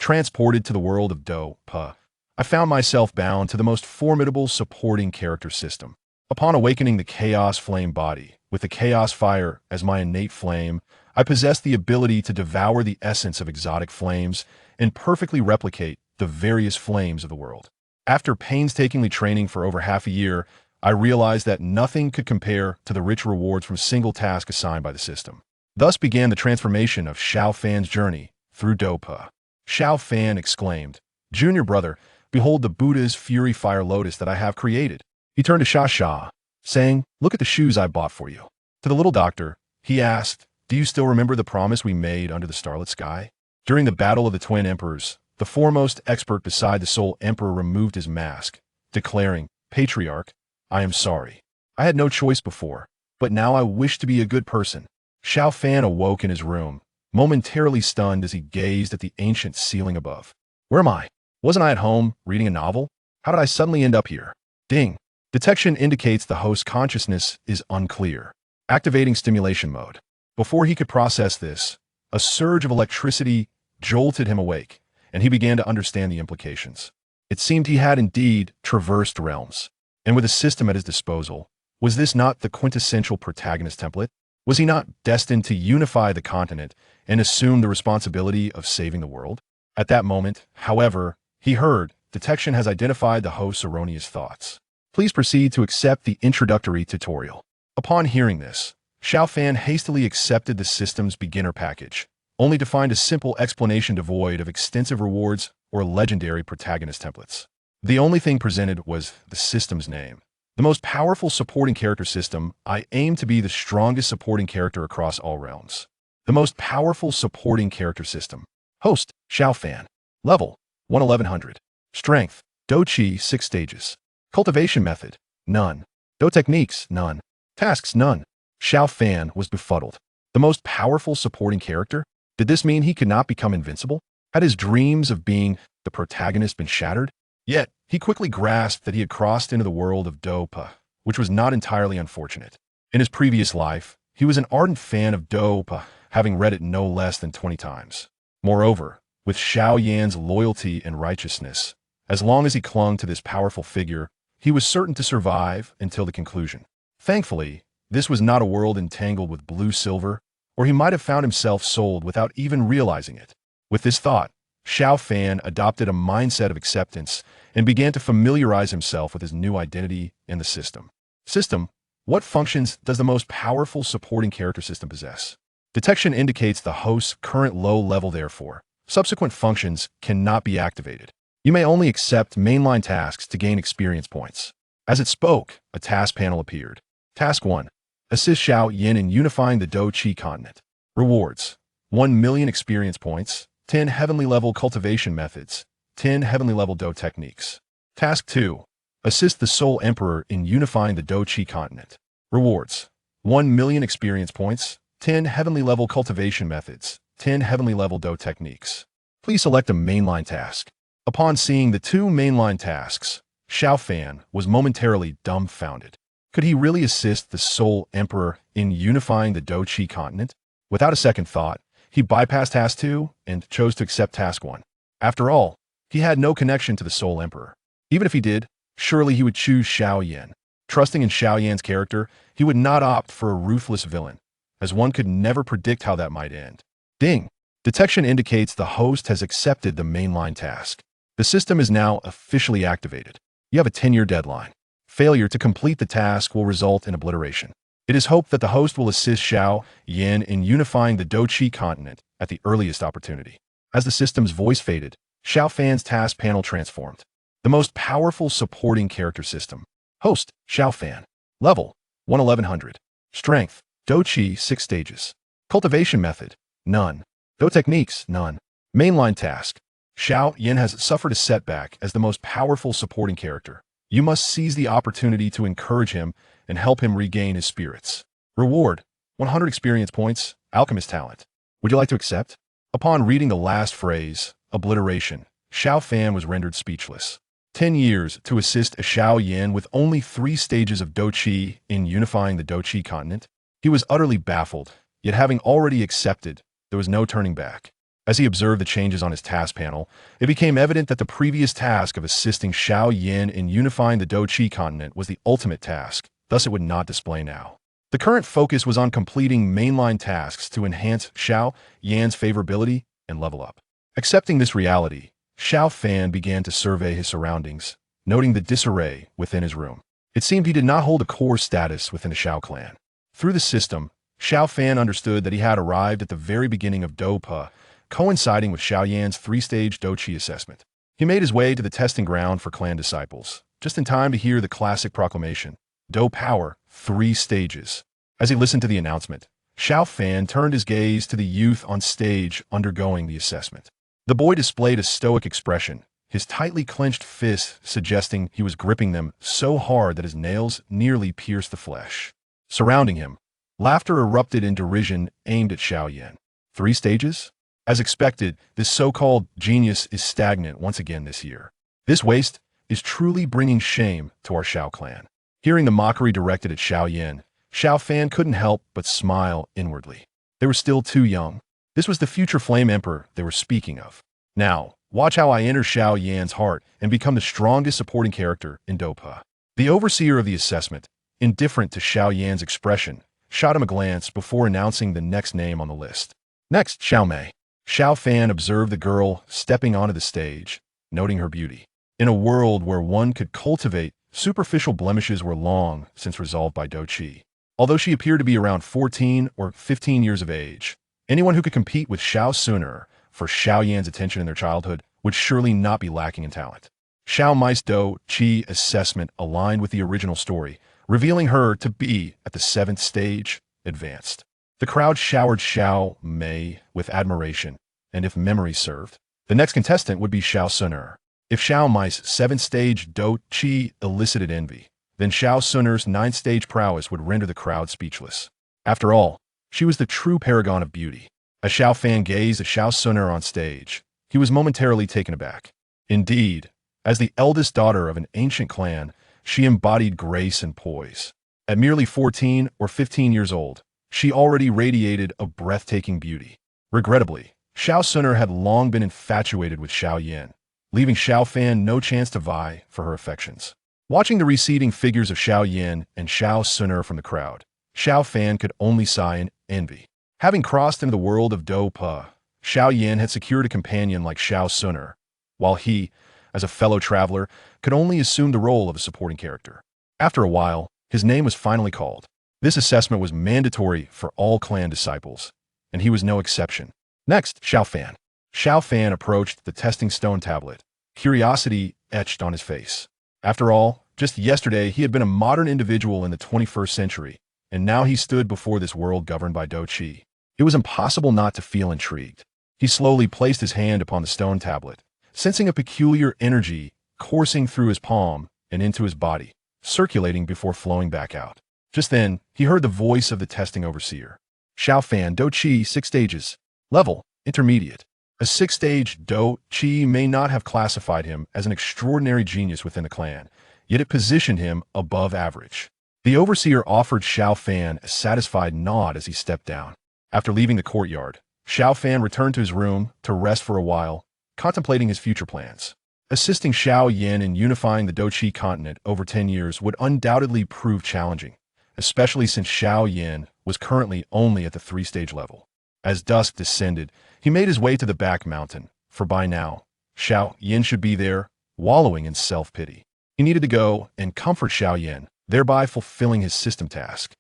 transported to the world of Dou Po, I found myself bound to the most formidable supporting character system. Upon awakening the Chaos Flame body, with the Chaos Fire as my innate flame, I possessed the ability to devour the essence of exotic flames and perfectly replicate the various flames of the world. After painstakingly training for over half a year, I realized that nothing could compare to the rich rewards from a single task assigned by the system. Thus began the transformation of Xiao Fan's journey through Dou Po. Xiao Fan exclaimed, "Junior brother, behold the Buddha's Fury Fire Lotus that I have created." He turned to Shasha, saying, "Look at the shoes I bought for you." To the little doctor, he asked, "Do you still remember the promise we made under the starlit sky?" During the battle of the twin emperors, the foremost expert beside the sole emperor removed his mask, declaring, "Patriarch, I am sorry. I had no choice before, but now I wish to be a good person." Xiao Fan awoke in his room, momentarily stunned as he gazed at the ancient ceiling above. "Where am I? Wasn't I at home, reading a novel? How did I suddenly end up here?" Ding. Detection indicates the host's consciousness is unclear. Activating stimulation mode. Before he could process this, a surge of electricity jolted him awake, and he began to understand the implications. It seemed he had indeed traversed realms. And with a system at his disposal, was this not the quintessential protagonist template? Was he not destined to unify the continent and assume the responsibility of saving the world? At that moment, however, he heard, "Detection has identified the host's erroneous thoughts. Please proceed to accept the introductory tutorial." Upon hearing this, Xiao Fan hastily accepted the system's beginner package, only to find a simple explanation devoid of extensive rewards or legendary protagonist templates. The only thing presented was the system's name. The most powerful supporting character system. I aim to be the strongest supporting character across all realms. The most powerful supporting character system. Host, Xiao Fan. Level, 1100. Strength, Dou Qi 6 stages. Cultivation method, none. Dou techniques, none. Tasks, none. Xiao Fan was befuddled. The most powerful supporting character? Did this mean he could not become invincible? Had his dreams of being the protagonist been shattered? Yet, he quickly grasped that he had crossed into the world of Dou Po, which was not entirely unfortunate. In his previous life, he was an ardent fan of Dou Po, having read it no less than 20 times. Moreover, with Xiao Yan's loyalty and righteousness, as long as he clung to this powerful figure, he was certain to survive until the conclusion. Thankfully, this was not a world entangled with blue silver, or he might have found himself sold without even realizing it. With this thought, Xiao Fan adopted a mindset of acceptance and began to familiarize himself with his new identity in the system. System, what functions does the most powerful supporting character system possess? Detection indicates the host's current low level, therefore, subsequent functions cannot be activated. You may only accept mainline tasks to gain experience points. As it spoke, a task panel appeared. Task 1. Assist Xiao Yan in unifying the Dou Qi continent. Rewards. 1 million experience points, 10 heavenly level cultivation methods, 10 heavenly level Dou techniques. Task 2. Assist the Soul Emperor in unifying the Dou Qi continent. Rewards. 1 million experience points, 10 heavenly level cultivation methods, 10 heavenly level Dou techniques. Please select a mainline task. Upon seeing the 2 mainline tasks, Xiao Fan was momentarily dumbfounded. Could he really assist the Soul Emperor in unifying the Dou Qi continent? Without a second thought, he bypassed Task 2 and chose to accept Task 1. After all, he had no connection to the Soul Emperor. Even if he did, surely he would choose Xiao Yan. Trusting in Xiao Yan's character, he would not opt for a ruthless villain, as one could never predict how that might end. Ding! Detection indicates the host has accepted the mainline task. The system is now officially activated. You have a 10-year deadline. Failure to complete the task will result in obliteration. It is hoped that the host will assist Xiao Yan in unifying the Dou Qi continent at the earliest opportunity. As the system's voice faded, Xiao Fan's task panel transformed. The most powerful supporting character system. Host, Xiao Fan. Level, 1100. Strength, Dou Qi 6 stages. Cultivation method, none. Dou techniques, none. Mainline task. Xiao Yan has suffered a setback as the most powerful supporting character. You must seize the opportunity to encourage him and help him regain his spirits. Reward, 100 experience points, alchemist talent. Would you like to accept? Upon reading the last phrase, obliteration, Xiao Fan was rendered speechless. 10 years to assist a Xiao Yan with only 3 stages of Dou Qi in unifying the Dou Qi continent? He was utterly baffled, yet having already accepted, there was no turning back. As he observed the changes on his task panel, it became evident that the previous task of assisting Xiao Yan in unifying the Dou Qi continent was the ultimate task, thus it would not display now. The current focus was on completing mainline tasks to enhance Xiao Yan's favorability and level up. Accepting this reality, Xiao Fan began to survey his surroundings, noting the disarray within his room. It seemed he did not hold a core status within the Xiao clan. Through the system, Xiao Fan understood that he had arrived at the very beginning of Dou Po, coinciding with Xiao Yan's three-stage Dou Qi assessment. He made his way to the testing ground for clan disciples, just in time to hear the classic proclamation, Dou Power, 3 stages. As he listened to the announcement, Xiao Fan turned his gaze to the youth on stage undergoing the assessment. The boy displayed a stoic expression, his tightly clenched fists suggesting he was gripping them so hard that his nails nearly pierced the flesh. Surrounding him, laughter erupted in derision aimed at Xiao Yan. 3 stages? As expected, this so-called genius is stagnant once again this year. This waste is truly bringing shame to our Xiao clan. Hearing the mockery directed at Xiao Yan, Xiao Fan couldn't help but smile inwardly. They were still too young. This was the future Flame Emperor they were speaking of. Now, watch how I enter Xiao Yan's heart and become the strongest supporting character in Dou Po. The overseer of the assessment, indifferent to Xiao Yan's expression, shot him a glance before announcing the next name on the list. Next, Xiao Mei. Xiao Fan observed the girl stepping onto the stage, noting her beauty. In a world where one could cultivate, superficial blemishes were long since resolved by Dou Qi. Although she appeared to be around 14 or 15 years of age, anyone who could compete with Xiao sooner for Xiao Yan's attention in their childhood would surely not be lacking in talent. Xiao Mei's Dou Qi assessment aligned with the original story, revealing her to be at the 7th stage, advanced. The crowd showered Xiao Mei with admiration, and if memory served, the next contestant would be Xiao Suner. If Xiao Mei's 7th stage Dou Qi elicited envy, then Xiao Suner's 9th stage prowess would render the crowd speechless. After all, she was the true paragon of beauty. As Xiao Fan gazed at Xiao Suner on stage, he was momentarily taken aback. Indeed, as the eldest daughter of an ancient clan, she embodied grace and poise. At merely 14 or 15 years old, she already radiated a breathtaking beauty. Regrettably, Xiao Suner had long been infatuated with Xiao Yan, leaving Xiao Fan no chance to vie for her affections. Watching the receding figures of Xiao Yan and Xiao Suner from the crowd, Xiao Fan could only sigh in envy. Having crossed into the world of Dou Po, Xiao Yan had secured a companion like Xiao Suner, while he, as a fellow traveler, could only assume the role of a supporting character. After a while, his name was finally called. This assessment was mandatory for all clan disciples, and he was no exception. Next, Xiao Fan. Xiao Fan approached the testing stone tablet, curiosity etched on his face. After all, just yesterday he had been a modern individual in the 21st century, and now he stood before this world governed by Dou Qi. It was impossible not to feel intrigued. He slowly placed his hand upon the stone tablet, sensing a peculiar energy coursing through his palm and into his body, circulating before flowing back out. Just then, he heard the voice of the testing overseer. Xiao Fan, Dou Qi, 6 stages. Level, intermediate. A 6-stage Dou Qi may not have classified him as an extraordinary genius within the clan, yet it positioned him above average. The overseer offered Xiao Fan a satisfied nod as he stepped down. After leaving the courtyard, Xiao Fan returned to his room to rest for a while, contemplating his future plans. Assisting Xiao Yan in unifying the Dou Qi continent over 10 years would undoubtedly prove challenging, especially since Xiao Yan was currently only at the 3-stage level. As dusk descended, he made his way to the back mountain, for by now, Xiao Yan should be there, wallowing in self-pity. He needed to go and comfort Xiao Yan, thereby fulfilling his system task.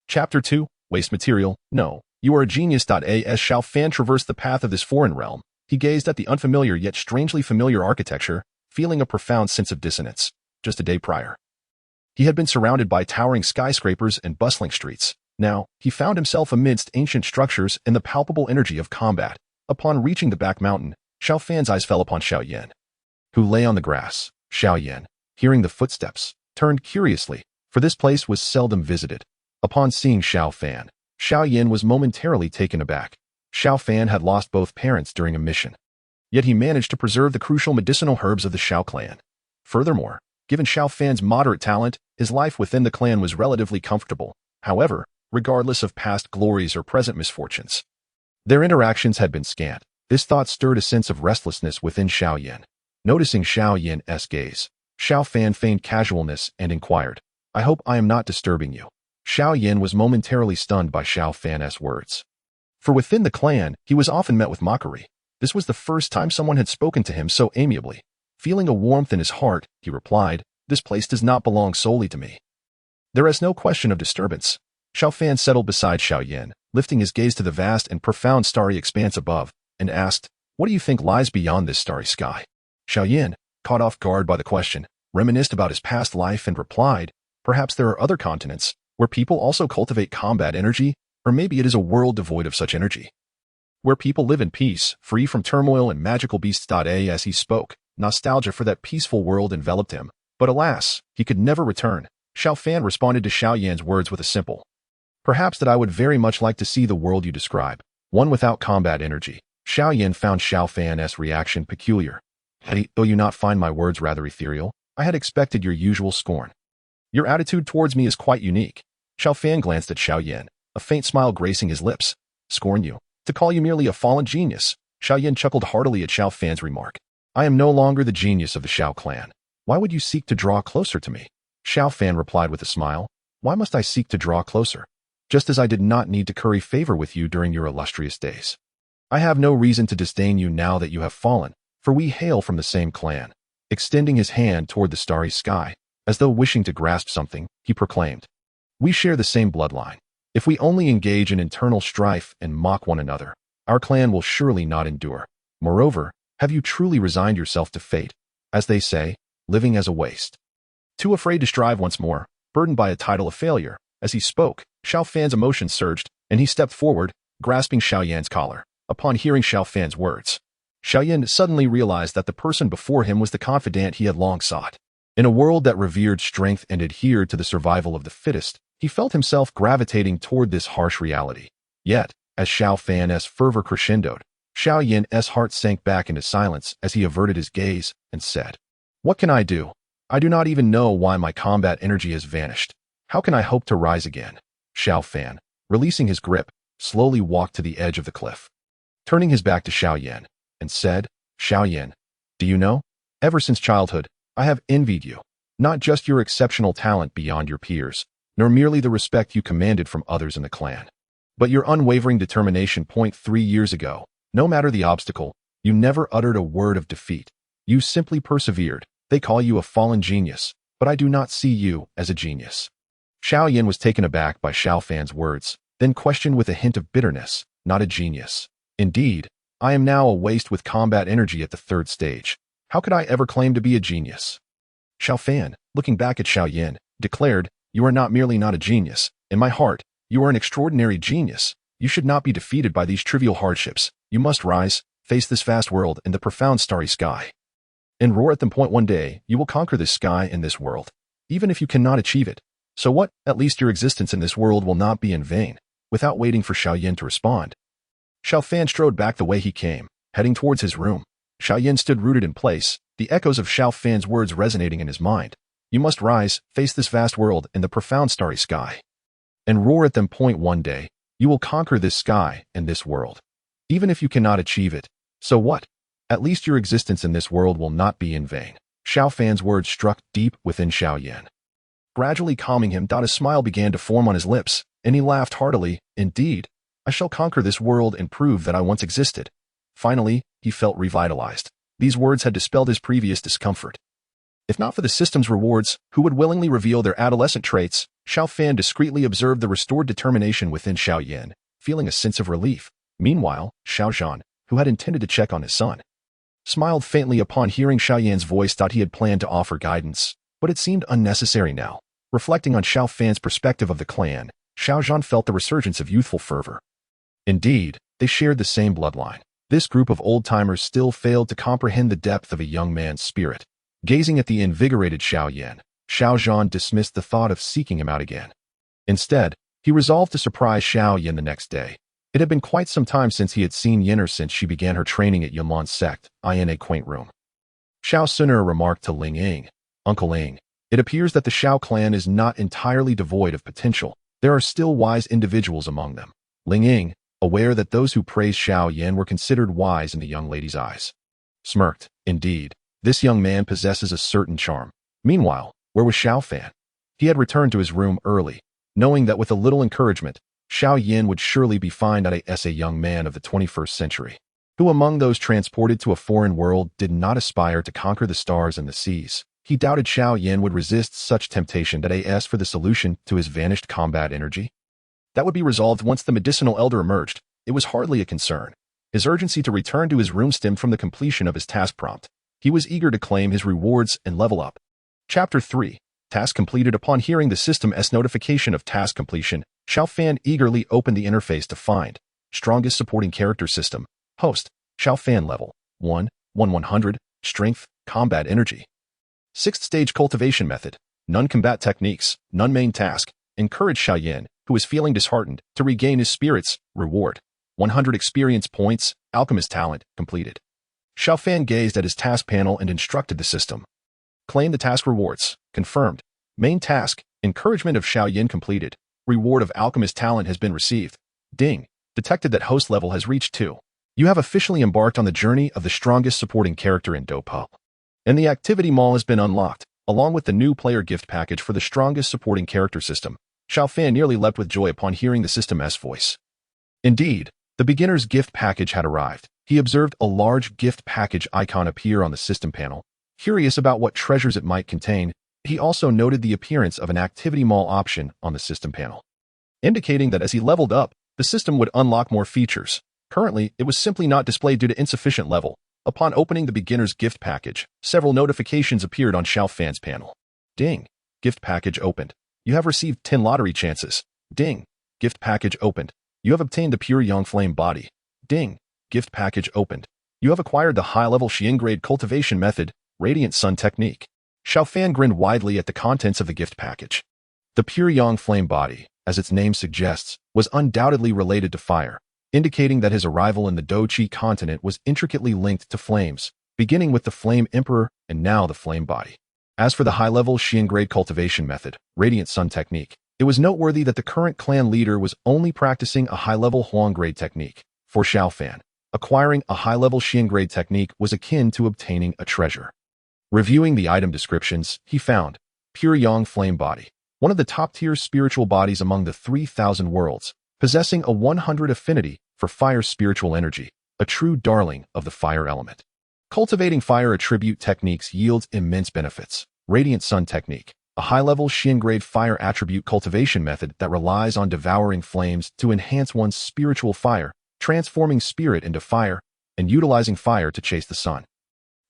Chapter 2, Waste Material. No, you are a genius. As Xiao Fan traversed the path of this foreign realm, he gazed at the unfamiliar yet strangely familiar architecture, feeling a profound sense of dissonance. Just a day prior, he had been surrounded by towering skyscrapers and bustling streets. Now, he found himself amidst ancient structures and the palpable energy of combat. Upon reaching the back mountain, Xiao Fan's eyes fell upon Xiao Yan, who lay on the grass. Xiao Yan, hearing the footsteps, turned curiously, for this place was seldom visited. Upon seeing Xiao Fan, Xiao Yan was momentarily taken aback. Xiao Fan had lost both parents during a mission, yet he managed to preserve the crucial medicinal herbs of the Xiao clan. Furthermore, given Xiao Fan's moderate talent, his life within the clan was relatively comfortable. However, regardless of past glories or present misfortunes, their interactions had been scant. This thought stirred a sense of restlessness within Xiao Yan. Noticing Xiao Yan's gaze, Xiao Fan feigned casualness and inquired, "I hope I am not disturbing you." Xiao Yan was momentarily stunned by Xiao Fan's words. For within the clan, he was often met with mockery. This was the first time someone had spoken to him so amiably. Feeling a warmth in his heart, he replied, "This place does not belong solely to me." There is no question of disturbance. Xiao Fan settled beside Xiao Yan, lifting his gaze to the vast and profound starry expanse above, and asked, "What do you think lies beyond this starry sky?" Xiao Yan, caught off guard by the question, reminisced about his past life and replied, "Perhaps there are other continents, where people also cultivate combat energy, or maybe it is a world devoid of such energy, where people live in peace, free from turmoil and magical beasts." As he spoke, nostalgia for that peaceful world enveloped him, but alas, he could never return. Xiao Fan responded to Xiao Yan's words with a simple, "Perhaps that I would very much like to see the world you describe, one without combat energy." Xiao Yan found Xiao Fan's reaction peculiar. "Though you not find my words rather ethereal, I had expected your usual scorn. Your attitude towards me is quite unique." Xiao Fan glanced at Xiao Yan, a faint smile gracing his lips. "Scorn you? To call you merely a fallen genius?" Xiao Yan chuckled heartily at Xiao Fan's remark. "I am no longer the genius of the Xiao clan. Why would you seek to draw closer to me?" Xiao Fan replied with a smile. "Why must I seek to draw closer? Just as I did not need to curry favor with you during your illustrious days. I have no reason to disdain you now that you have fallen, for we hail from the same clan." Extending his hand toward the starry sky, as though wishing to grasp something, he proclaimed, "We share the same bloodline. If we only engage in internal strife and mock one another, our clan will surely not endure. Moreover, have you truly resigned yourself to fate, as they say, living as a waste? Too afraid to strive once more, burdened by a title of failure?" As he spoke, Xiao Fan's emotions surged, and he stepped forward, grasping Xiao Yan's collar. Upon hearing Xiao Fan's words, Xiao Yan suddenly realized that the person before him was the confidant he had long sought. In a world that revered strength and adhered to the survival of the fittest, he felt himself gravitating toward this harsh reality. Yet, as Xiao Fan's fervor crescendoed, Xiao Yan's heart sank back into silence as he averted his gaze and said, "What can I do? I do not even know why my combat energy has vanished. How can I hope to rise again?" Xiao Fan, releasing his grip, slowly walked to the edge of the cliff. Turning his back to Xiao Yan, and said, "Xiao Yan, do you know? Ever since childhood, I have envied you. Not just your exceptional talent beyond your peers, nor merely the respect you commanded from others in the clan, but your unwavering determination. 3 years ago, no matter the obstacle, you never uttered a word of defeat. You simply persevered. They call you a fallen genius, but I do not see you as a genius." Xiao Yan was taken aback by Xiao Fan's words, then questioned with a hint of bitterness, "Not a genius? Indeed, I am now a waste with combat energy at the 3rd stage. How could I ever claim to be a genius?" Xiao Fan, looking back at Xiao Yan, declared, "You are not merely not a genius. In my heart, you are an extraordinary genius. You should not be defeated by these trivial hardships. You must rise, face this vast world and the profound starry sky, and roar at them. One day, you will conquer this sky and this world, even if you cannot achieve it. So what? At least your existence in this world will not be in vain." Without waiting for Xiao Yan to respond, Xiao Fan strode back the way he came, heading towards his room. Xiao Yan stood rooted in place, the echoes of Xiao Fan's words resonating in his mind. "You must rise, face this vast world and the profound starry sky, and roar at them. One day, you will conquer this sky and this world, even if you cannot achieve it. So what? At least your existence in this world will not be in vain." Xiao Fan's words struck deep within Xiao Yan, gradually calming him. A smile began to form on his lips, and he laughed heartily. "Indeed, I shall conquer this world and prove that I once existed." Finally, he felt revitalized. These words had dispelled his previous discomfort. If not for the system's rewards, who would willingly reveal their adolescent traits? Xiao Fan discreetly observed the restored determination within Xiao Yan, feeling a sense of relief. Meanwhile, Xiao Zhan, who had intended to check on his son, smiled faintly upon hearing Xiao Yan's voice. He had planned to offer guidance, but it seemed unnecessary now. Reflecting on Xiao Fan's perspective of the clan, Xiao Zhan felt the resurgence of youthful fervor. Indeed, they shared the same bloodline. This group of old-timers still failed to comprehend the depth of a young man's spirit. Gazing at the invigorated Xiao Yan, Xiao Zhan dismissed the thought of seeking him out again. Instead, he resolved to surprise Xiao Yan the next day. It had been quite some time since he had seen Yin since she began her training at Yunlan's sect, in a quaint room. Xiao Suner remarked to Ling Ying, "Uncle Ling, it appears that the Xiao clan is not entirely devoid of potential. There are still wise individuals among them." Ling Ying, aware that those who praised Xiao Yan were considered wise in the young lady's eyes. Smirked. Indeed, this young man possesses a certain charm. Meanwhile, where was Xiao Fan? He had returned to his room early, knowing that with a little encouragement, Xiao Yan would surely be fine as a young man of the 21st century. Who among those transported to a foreign world did not aspire to conquer the stars and the seas? He doubted Xiao Yan would resist such temptation that asked for the solution to his vanished combat energy. That would be resolved once the medicinal elder emerged. It was hardly a concern. His urgency to return to his room stemmed from the completion of his task prompt. He was eager to claim his rewards and level up. Chapter 3. Task completed. Upon hearing the system's notification of task completion, Xiao Fan eagerly opened the interface to find strongest supporting character system. Host, Xiao Fan level 100, strength, combat energy. 6th stage cultivation method, none combat techniques, none main task. Encourage Xiao Yan, who is feeling disheartened, to regain his spirits. Reward, 100 experience points, alchemist talent, completed. Xiao Fan gazed at his task panel and instructed the system. Claim the task rewards, confirmed. Main task, encouragement of Xiao Yan completed. Reward of alchemist talent has been received. Ding, detected that host level has reached 2. You have officially embarked on the journey of the strongest supporting character in Dou Po. And the activity mall has been unlocked, along with the new player gift package for the strongest supporting character system. Xiao Fan nearly leapt with joy upon hearing the system's voice. Indeed, the beginner's gift package had arrived. He observed a large gift package icon appear on the system panel. Curious about what treasures it might contain, he also noted the appearance of an activity mall option on the system panel, indicating that as he leveled up, the system would unlock more features. Currently, it was simply not displayed due to insufficient level. Upon opening the beginner's gift package, several notifications appeared on Xiao Fan's panel. Ding. Gift package opened. You have received 10 lottery chances. Ding. Gift package opened. You have obtained the pure young flame body. Ding. Gift package opened. You have acquired the high-level Xian grade cultivation method, Radiant Sun technique. Xiao Fan grinned widely at the contents of the gift package. The pure young flame body, as its name suggests, was undoubtedly related to fire, indicating that his arrival in the Douchi continent was intricately linked to flames, beginning with the Flame Emperor and now the Flame Body. As for the high-level Xian grade cultivation method, Radiant Sun technique, it was noteworthy that the current clan leader was only practicing a high-level Huang grade technique. For Xiao Fan, acquiring a high-level Xian grade technique was akin to obtaining a treasure. Reviewing the item descriptions, he found Pure Yang Flame Body, one of the top-tier spiritual bodies among the 3,000 worlds, possessing a 100 affinity for fire spiritual energy, a true darling of the fire element. Cultivating fire attribute techniques yields immense benefits. Radiant Sun technique, a high-level Xian grade fire attribute cultivation method that relies on devouring flames to enhance one's spiritual fire, transforming spirit into fire, and utilizing fire to chase the sun.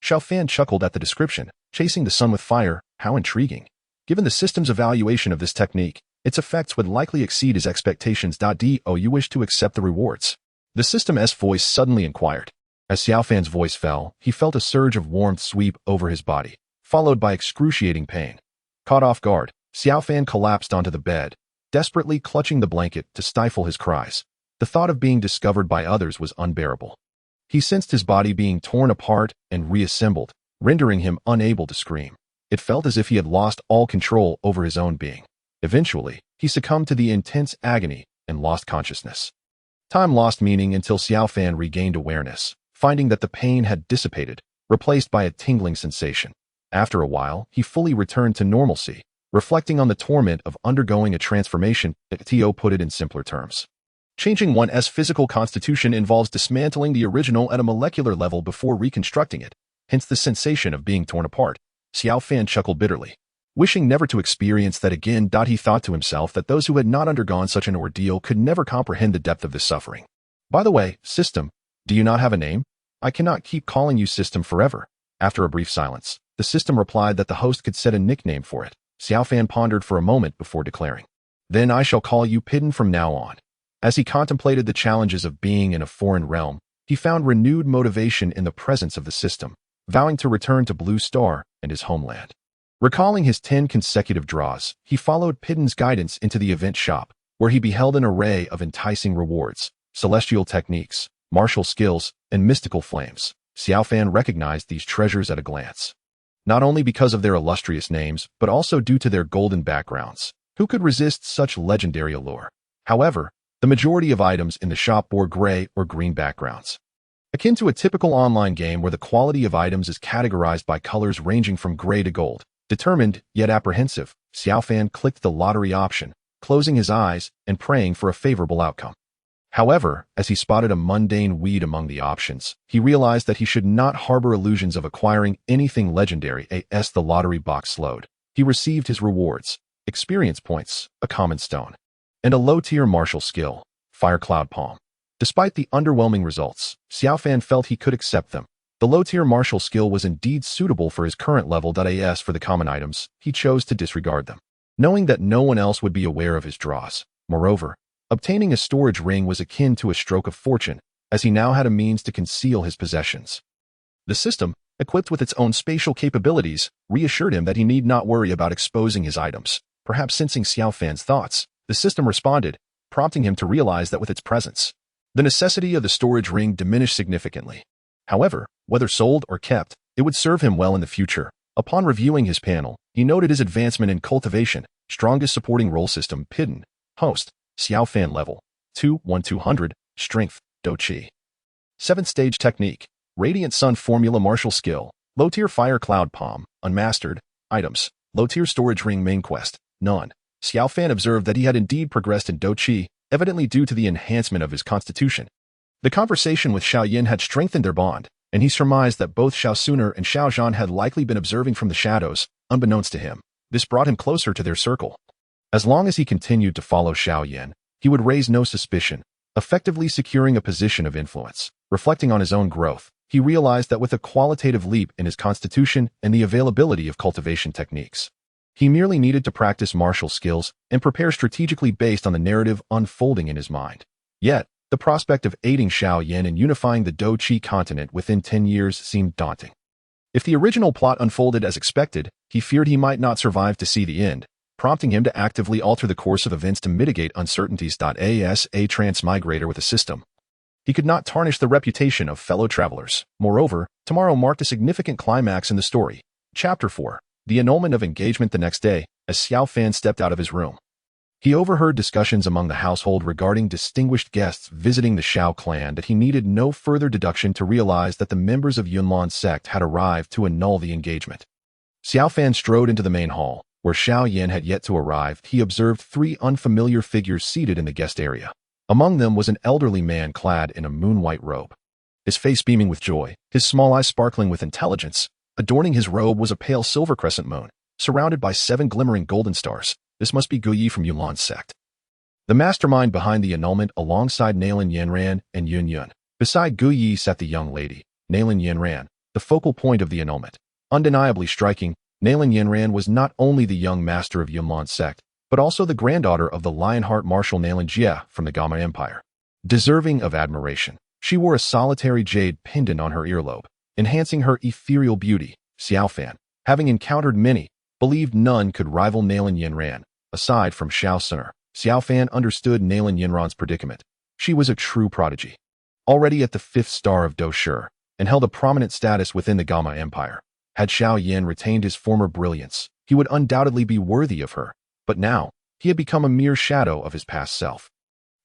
Xiao Fan chuckled at the description, chasing the sun with fire, how intriguing. Given the system's evaluation of this technique, its effects would likely exceed his expectations. Do you wish to accept the rewards? The system's voice suddenly inquired. As Xiao Fan's voice fell, he felt a surge of warmth sweep over his body, followed by excruciating pain. Caught off guard, Xiao Fan collapsed onto the bed, desperately clutching the blanket to stifle his cries. The thought of being discovered by others was unbearable. He sensed his body being torn apart and reassembled, rendering him unable to scream. It felt as if he had lost all control over his own being. Eventually, he succumbed to the intense agony and lost consciousness. Time lost meaning until Xiao Fan regained awareness, finding that the pain had dissipated, replaced by a tingling sensation. After a while, he fully returned to normalcy, reflecting on the torment of undergoing a transformation. To put it in simpler terms, changing one's physical constitution involves dismantling the original at a molecular level before reconstructing it, hence the sensation of being torn apart. Xiao Fan chuckled bitterly, wishing never to experience that again. He thought to himself that those who had not undergone such an ordeal could never comprehend the depth of this suffering. By the way, system, do you not have a name? I cannot keep calling you system forever. After a brief silence, the system replied that the host could set a nickname for it. Xiao Fan pondered for a moment before declaring, "Then I shall call you Pidden from now on." As he contemplated the challenges of being in a foreign realm, he found renewed motivation in the presence of the system, vowing to return to Blue Star and his homeland. Recalling his 10 consecutive draws, he followed Pidden's guidance into the event shop, where he beheld an array of enticing rewards, celestial techniques, martial skills, and mystical flames. Xiao Fan recognized these treasures at a glance, not only because of their illustrious names, but also due to their golden backgrounds. Who could resist such legendary allure? However, The majority of items in the shop bore gray or green backgrounds. Akin to a typical online game where the quality of items is categorized by colors ranging from gray to gold. Determined, yet apprehensive, Xiao Fan clicked the lottery option, closing his eyes and praying for a favorable outcome. However, as he spotted a mundane weed among the options, he realized that he should not harbor illusions of acquiring anything legendary as the lottery box slowed. He received his rewards: experience points, a common stone, and a low-tier martial skill, Fire Cloud Palm. Despite the underwhelming results, Xiao Fan felt he could accept them. The low-tier martial skill was indeed suitable for his current level. As for the common items, he chose to disregard them, knowing that no one else would be aware of his draws. Moreover, obtaining a storage ring was akin to a stroke of fortune, as he now had a means to conceal his possessions. The system, equipped with its own spatial capabilities, reassured him that he need not worry about exposing his items. Perhaps sensing Xiao Fan's thoughts, the system responded, prompting him to realize that with its presence, the necessity of the storage ring diminished significantly. However, whether sold or kept, it would serve him well in the future. Upon reviewing his panel, he noted his advancement in Cultivation, strongest supporting role system, Hidden, Host, Xiao Fan level 2/200, Strength, Dou Po. 7th stage technique, Radiant Sun Formula martial skill, low-tier Fire Cloud Palm, unmastered, items, low-tier storage ring main quest, none. Xiao Fan observed that he had indeed progressed in Dou Po, evidently due to the enhancement of his constitution. The conversation with Xiao Yan had strengthened their bond, and he surmised that both Xiao Suner and Xiao Yan had likely been observing from the shadows, unbeknownst to him. This brought him closer to their circle. As long as he continued to follow Xiao Yan, he would raise no suspicion, effectively securing a position of influence. Reflecting on his own growth, he realized that with a qualitative leap in his constitution and the availability of cultivation techniques, he merely needed to practice martial skills and prepare strategically based on the narrative unfolding in his mind. Yet, the prospect of aiding Xiao Yan in unifying the Dou Po continent within 10 years seemed daunting. If the original plot unfolded as expected, he feared he might not survive to see the end, prompting him to actively alter the course of events to mitigate uncertainties. As a transmigrator with a system, he could not tarnish the reputation of fellow travelers. Moreover, tomorrow marked a significant climax in the story. Chapter 4. The annulment of engagement. The next day, as Xiao Fan stepped out of his room, he overheard discussions among the household regarding distinguished guests visiting the Xiao clan that he needed no further deduction to realize that the members of Yunlan's sect had arrived to annul the engagement. Xiao Fan strode into the main hall, where Xiao Yan had yet to arrive. He observed 3 unfamiliar figures seated in the guest area. Among them was an elderly man clad in a moon-white robe, his face beaming with joy, his small eyes sparkling with intelligence. Adorning his robe was a pale silver crescent moon, surrounded by 7 glimmering golden stars. This must be Gu Yi from Yunlan's sect, the mastermind behind the annulment, alongside Nailin Yanran and Yun Yun. Beside Gu Yi sat the young lady, Nailin Yanran, the focal point of the annulment. Undeniably striking, Nailin Yanran was not only the young master of Yunlan's sect, but also the granddaughter of the Lionheart Marshal Nailin Jie from the Gamma Empire. Deserving of admiration, she wore a solitary jade pendant on her earlobe, enhancing her ethereal beauty. Xiao Fan, having encountered many, believed none could rival Nailin Yanran. Aside from Xiao Suner, Xiao Fan understood Nailin Yanran's predicament. She was a true prodigy, already at the 5th star of Dou Po, and held a prominent status within the Gamma Empire. Had Xiao Yan retained his former brilliance, he would undoubtedly be worthy of her, but now, he had become a mere shadow of his past self.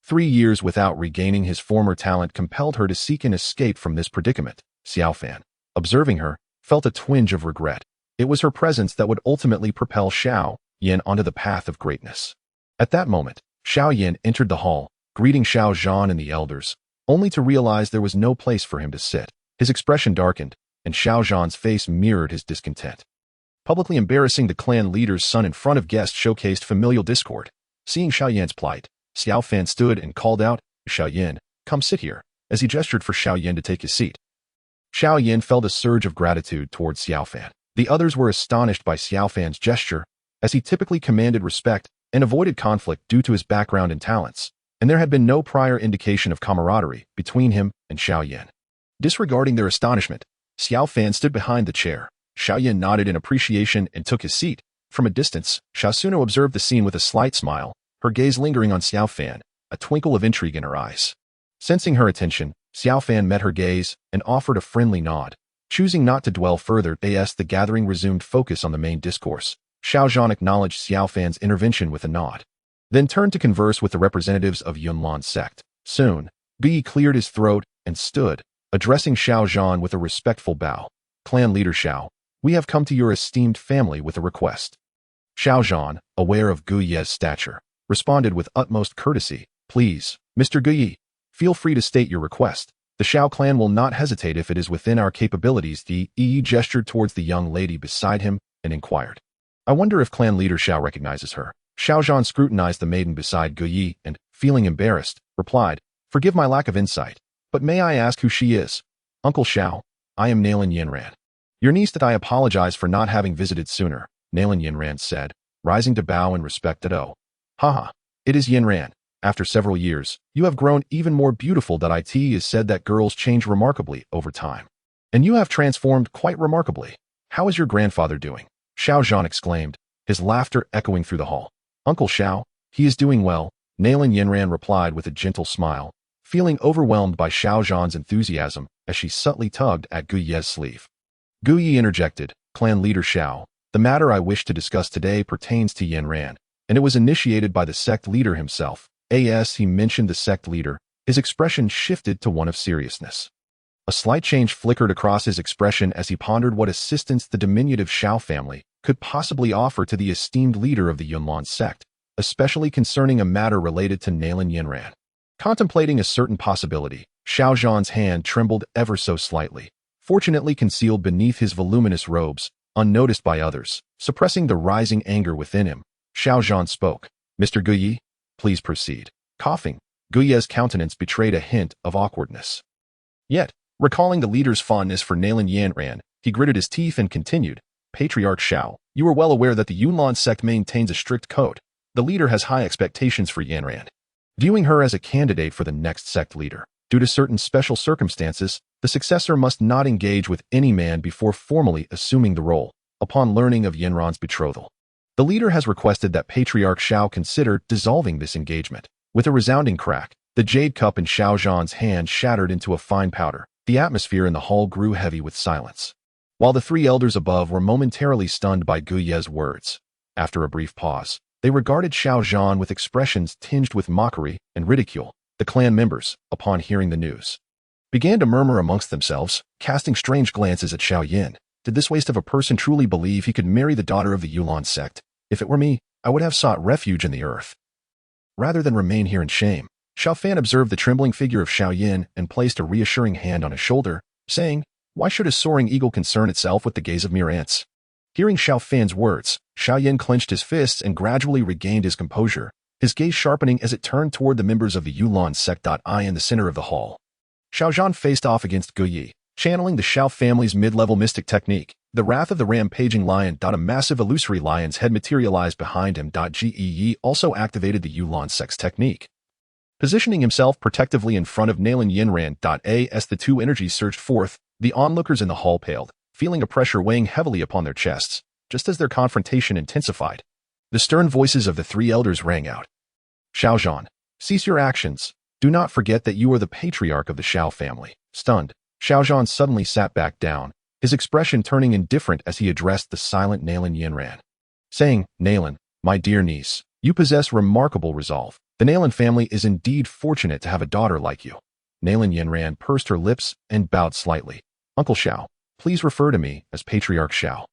3 years without regaining his former talent compelled her to seek an escape from this predicament. Xiao Fan, observing her, felt a twinge of regret. It was her presence that would ultimately propel Xiao Yan onto the path of greatness. At that moment, Xiao Yan entered the hall, greeting Xiao Zhan and the elders, only to realize there was no place for him to sit. His expression darkened, and Xiao Zhan's face mirrored his discontent. Publicly embarrassing the clan leader's son in front of guests showcased familial discord. Seeing Xiao Yan's plight, Xiao Fan stood and called out, "Xiao Yan, come sit here," as he gestured for Xiao Yan to take his seat. Xiao Yan felt a surge of gratitude towards Xiao Fan. The others were astonished by Xiao Fan's gesture, as he typically commanded respect and avoided conflict due to his background and talents, and there had been no prior indication of camaraderie between him and Xiao Yan. Disregarding their astonishment, Xiao Fan stood behind the chair. Xiao Yan nodded in appreciation and took his seat. From a distance, Xiao observed the scene with a slight smile, her gaze lingering on Xiao Fan, a twinkle of intrigue in her eyes. Sensing her attention, Xiao Fan met her gaze and offered a friendly nod. Choosing not to dwell further, as the gathering resumed focus on the main discourse, Xiao Zhan acknowledged Xiao Fan's intervention with a nod. then turned to converse with the representatives of Yunlan's sect. Soon, Guyi cleared his throat and stood, addressing Xiao Zhan with a respectful bow. Clan leader Xiao, we have come to your esteemed family with a request. Xiao Zhan, aware of Guyi's stature, responded with utmost courtesy. Please, Mr. Guyi, feel free to state your request. The Xiao clan will not hesitate if it is within our capabilities. The Yi gestured towards the young lady beside him and inquired. I wonder if clan leader Xiao recognizes her. Xiao Zhan scrutinized the maiden beside Guyi and, feeling embarrassed, replied, Forgive my lack of insight, but may I ask who she is? Uncle Xiao, I am Nailin Yinran. Your niece that I apologize for not having visited sooner, Nailin Yinran said, rising to bow in respect to O. Haha, it is Yinran. After several years, you have grown even more beautiful. It is said that girls change remarkably over time. And you have transformed quite remarkably. How is your grandfather doing? Xiao Zhan exclaimed, his laughter echoing through the hall. Uncle Xiao, he is doing well, Nailin Yinran replied with a gentle smile, feeling overwhelmed by Xiao Zhan's enthusiasm as she subtly tugged at Guyi's sleeve. Guyi interjected, Clan leader Xiao, the matter I wish to discuss today pertains to Yinran, and it was initiated by the sect leader himself. As he mentioned the sect leader, his expression shifted to one of seriousness. A slight change flickered across his expression as he pondered what assistance the diminutive Xiao family could possibly offer to the esteemed leader of the Yunlan sect, especially concerning a matter related to Nailin Yinran. Contemplating a certain possibility, Xiao Zhan's hand trembled ever so slightly, fortunately concealed beneath his voluminous robes, unnoticed by others, suppressing the rising anger within him. Xiao Zhan spoke. Mr. Guyi, please proceed. Coughing, Guyi's countenance betrayed a hint of awkwardness. Yet, recalling the leader's fondness for Nailin Yinran, he gritted his teeth and continued, Patriarch Xiao, you are well aware that the Yunlan sect maintains a strict code. The leader has high expectations for Yinran, viewing her as a candidate for the next sect leader. Due to certain special circumstances, the successor must not engage with any man before formally assuming the role, upon learning of Yinran's betrothal. The leader has requested that Patriarch Xiao consider dissolving this engagement. With a resounding crack, the jade cup in Xiao Zhan's hand shattered into a fine powder. The atmosphere in the hall grew heavy with silence, while the three elders above were momentarily stunned by Guyi's words. After a brief pause, they regarded Xiao Zhan with expressions tinged with mockery and ridicule. The clan members, upon hearing the news, began to murmur amongst themselves, casting strange glances at Xiao Yan. Did this waste of a person truly believe he could marry the daughter of the Yunlan sect? If it were me, I would have sought refuge in the earth, rather than remain here in shame. Xiao Fan observed the trembling figure of Xiao Yan and placed a reassuring hand on his shoulder, saying, Why should a soaring eagle concern itself with the gaze of mere ants? Hearing Xiao Fan's words, Xiao Yan clenched his fists and gradually regained his composure, his gaze sharpening as it turned toward the members of the Yunlan sect. In the center of the hall, Xiao Zhan faced off against Guyi, channeling the Xiao family's mid-level mystic technique. The wrath of the rampaging lion. A massive illusory lion's head materialized behind him. Yi also activated the Yunlan sect's technique, positioning himself protectively in front of Nailin Yinran. As the two energies surged forth, the onlookers in the hall paled, feeling a pressure weighing heavily upon their chests. Just as their confrontation intensified, the stern voices of the three elders rang out. Xiao Zhan, cease your actions. Do not forget that you are the patriarch of the Xiao family. Stunned, Xiao Zhan suddenly sat back down, his expression turning indifferent as he addressed the silent Nailin Yinran, saying, Nailin, my dear niece, you possess remarkable resolve. The Nailin family is indeed fortunate to have a daughter like you. Nailin Yinran pursed her lips and bowed slightly. Uncle Xiao, please refer to me as Patriarch Xiao,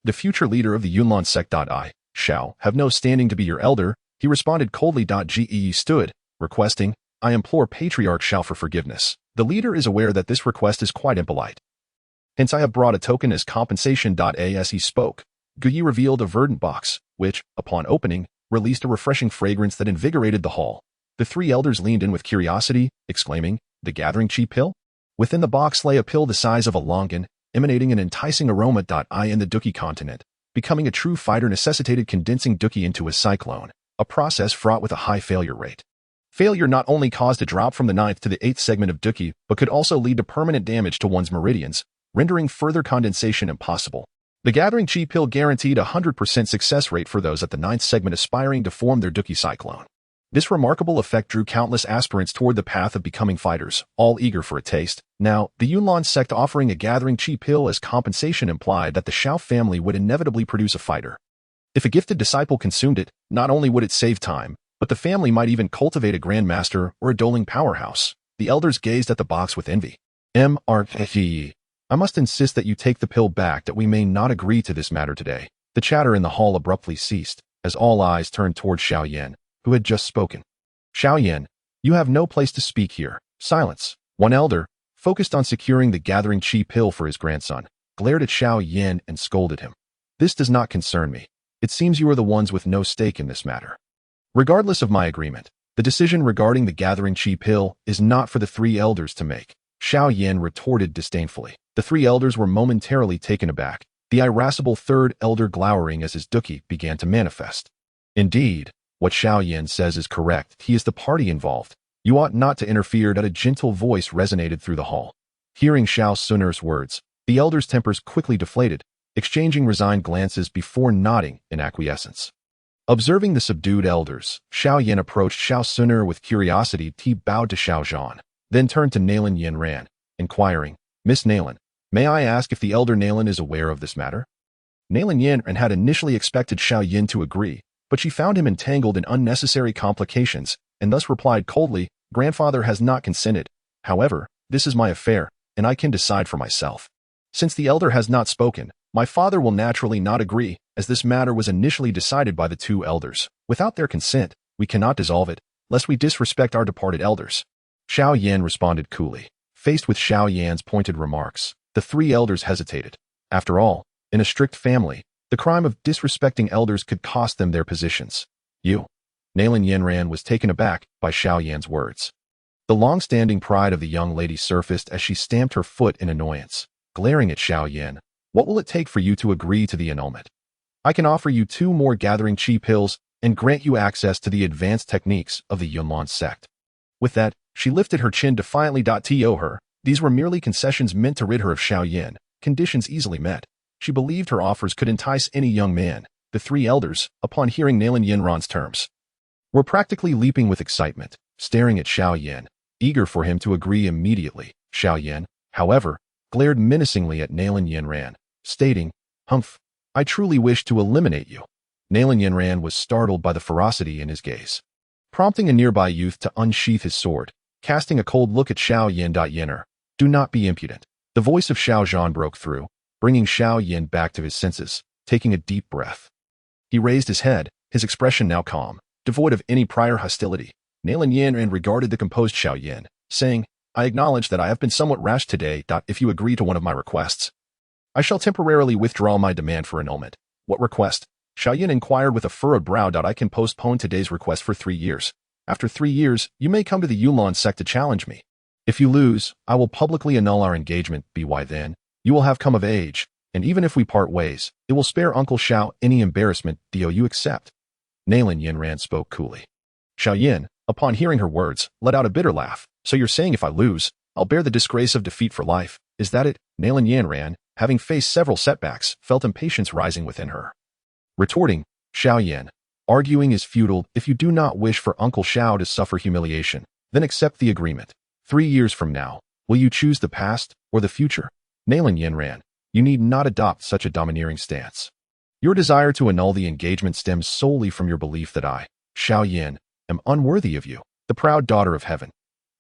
the future leader of the Yunlan sect. I, Xiao, have no standing to be your elder, he responded coldly. Ge stood, requesting, I implore Patriarch Xiao for forgiveness. The leader is aware that this request is quite impolite. Hence I have brought a token as compensation. As he spoke, Guyi revealed a verdant box, which, upon opening, released a refreshing fragrance that invigorated the hall. The three elders leaned in with curiosity, exclaiming, The gathering chi pill? Within the box lay a pill the size of a longan, emanating an enticing aroma. In the Duki continent, becoming a true fighter necessitated condensing Duki into a cyclone, a process fraught with a high failure rate. Failure not only caused a drop from the 9th to the 8th segment of Duki, but could also lead to permanent damage to one's meridians, rendering further condensation impossible. The gathering chi pill guaranteed a 100% success rate for those at the 9th segment aspiring to form their Duki cyclone. This remarkable effect drew countless aspirants toward the path of becoming fighters, all eager for a taste. Now, the Yunlan sect offering a gathering chi pill as compensation implied that the Xiao family would inevitably produce a fighter. If a gifted disciple consumed it, not only would it save time, But the family might even cultivate a grandmaster or a doling powerhouse. The elders gazed at the box with envy. MRFE. I must insist that you take the pill back, that we may not agree to this matter today. The chatter in the hall abruptly ceased, as all eyes turned toward Xiao Yan, who had just spoken. Xiao Yan, you have no place to speak here. Silence. One elder, focused on securing the gathering chi pill for his grandson, glared at Xiao Yan and scolded him. This does not concern me. It seems you are the ones with no stake in this matter. Regardless of my agreement, the decision regarding the gathering chi pill is not for the three elders to make, Xiao Yan retorted disdainfully. The three elders were momentarily taken aback, the irascible third elder glowering as his dukkhi began to manifest. Indeed, what Xiao Yan says is correct. He is the party involved. You ought not to interfere. That a gentle voice resonated through the hall. Hearing Xiao Sun'er's words, the elders' tempers quickly deflated, exchanging resigned glances before nodding in acquiescence. Observing the subdued elders, Xiao Yan approached Xiao Sun'er with curiosity. He bowed to Xiao Zhan, then turned to Nalan Yinran, inquiring, Miss Nalan, may I ask if the elder Nalan is aware of this matter? Nalan Yinran had initially expected Xiao Yan to agree, but she found him entangled in unnecessary complications, and thus replied coldly, Grandfather has not consented. However, this is my affair, and I can decide for myself. Since the elder has not spoken, my father will naturally not agree, as this matter was initially decided by the two elders. Without their consent, we cannot dissolve it, lest we disrespect our departed elders. Xiao Yan responded coolly. Faced with Xiao Yan's pointed remarks, the three elders hesitated. After all, in a strict family, the crime of disrespecting elders could cost them their positions. You. Nalan Yinran was taken aback by Xiao Yan's words. The long-standing pride of the young lady surfaced as she stamped her foot in annoyance, glaring at Xiao Yan. What will it take for you to agree to the annulment? I can offer you 2 more gathering chi pills and grant you access to the advanced techniques of the Yunlan sect. With that, she lifted her chin defiantly. To her, these were merely concessions meant to rid her of Xiao Yan, conditions easily met. She believed her offers could entice any young man. The three elders, upon hearing Nalan Yinran's terms, were practically leaping with excitement, staring at Xiao Yan, eager for him to agree immediately. Xiao Yan, however, glared menacingly at Nalan Yinran, stating, Humph, I truly wish to eliminate you. Nalan Yinran was startled by the ferocity in his gaze, prompting a nearby youth to unsheath his sword, casting a cold look at Xiao Yan. Yin'er, do not be impudent. The voice of Xiao Zhan broke through, bringing Xiao Yan back to his senses, taking a deep breath. He raised his head, his expression now calm, devoid of any prior hostility. Nalan Yinran regarded the composed Xiao Yan, saying, I acknowledge that I have been somewhat rash today. If you agree to one of my requests, I shall temporarily withdraw my demand for annulment. What request? Xiao Yan inquired with a furrowed brow. I can postpone today's request for 3 years. After 3 years, you may come to the Yunlan sect to challenge me. If you lose, I will publicly annul our engagement. By then, you will have come of age, and even if we part ways, it will spare Uncle Xiao any embarrassment. Do you accept? Nalan Yinran spoke coolly. Xiao Yan, upon hearing her words, let out a bitter laugh. So you're saying if I lose, I'll bear the disgrace of defeat for life. Is that it? Nalan Yinran, having faced several setbacks, felt impatience rising within her. Retorting, Xiao Yan, arguing is futile. If you do not wish for Uncle Xiao to suffer humiliation, then accept the agreement. 3 years from now, will you choose the past or the future? Nalan Yinran, you need not adopt such a domineering stance. Your desire to annul the engagement stems solely from your belief that I, Xiao Yan, am unworthy of you, the proud daughter of heaven.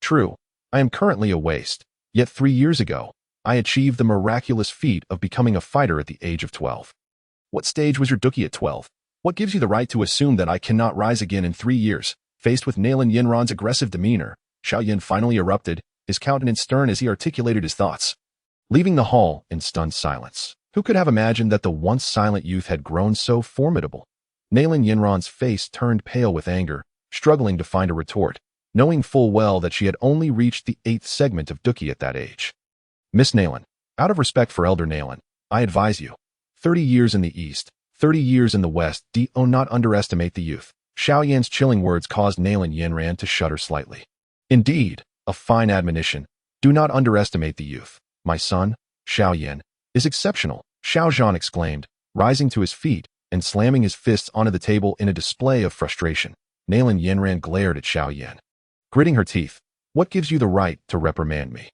True, I am currently a waste, yet 3 years ago, I achieved the miraculous feat of becoming a fighter at the age of 12. What stage was your dukkhi at 12? What gives you the right to assume that I cannot rise again in 3 years? Faced with Nalan Yinran's aggressive demeanor, Xiao Yan finally erupted, his countenance stern as he articulated his thoughts, leaving the hall in stunned silence. Who could have imagined that the once silent youth had grown so formidable? Nalan Yinran's face turned pale with anger, struggling to find a retort, knowing full well that she had only reached the 8th segment of dukkhi at that age. Miss Nalan, out of respect for Elder Nalan, I advise you. 30 years in the east, 30 years in the west. Do not underestimate the youth. Xiao Yan's chilling words caused Nalan Yinran to shudder slightly. Indeed, a fine admonition. Do not underestimate the youth. My son, Xiao Yan, is exceptional, Xiao Zhan exclaimed, rising to his feet and slamming his fists onto the table in a display of frustration. Nalan Yinran glared at Xiao Yan, gritting her teeth. What gives you the right to reprimand me?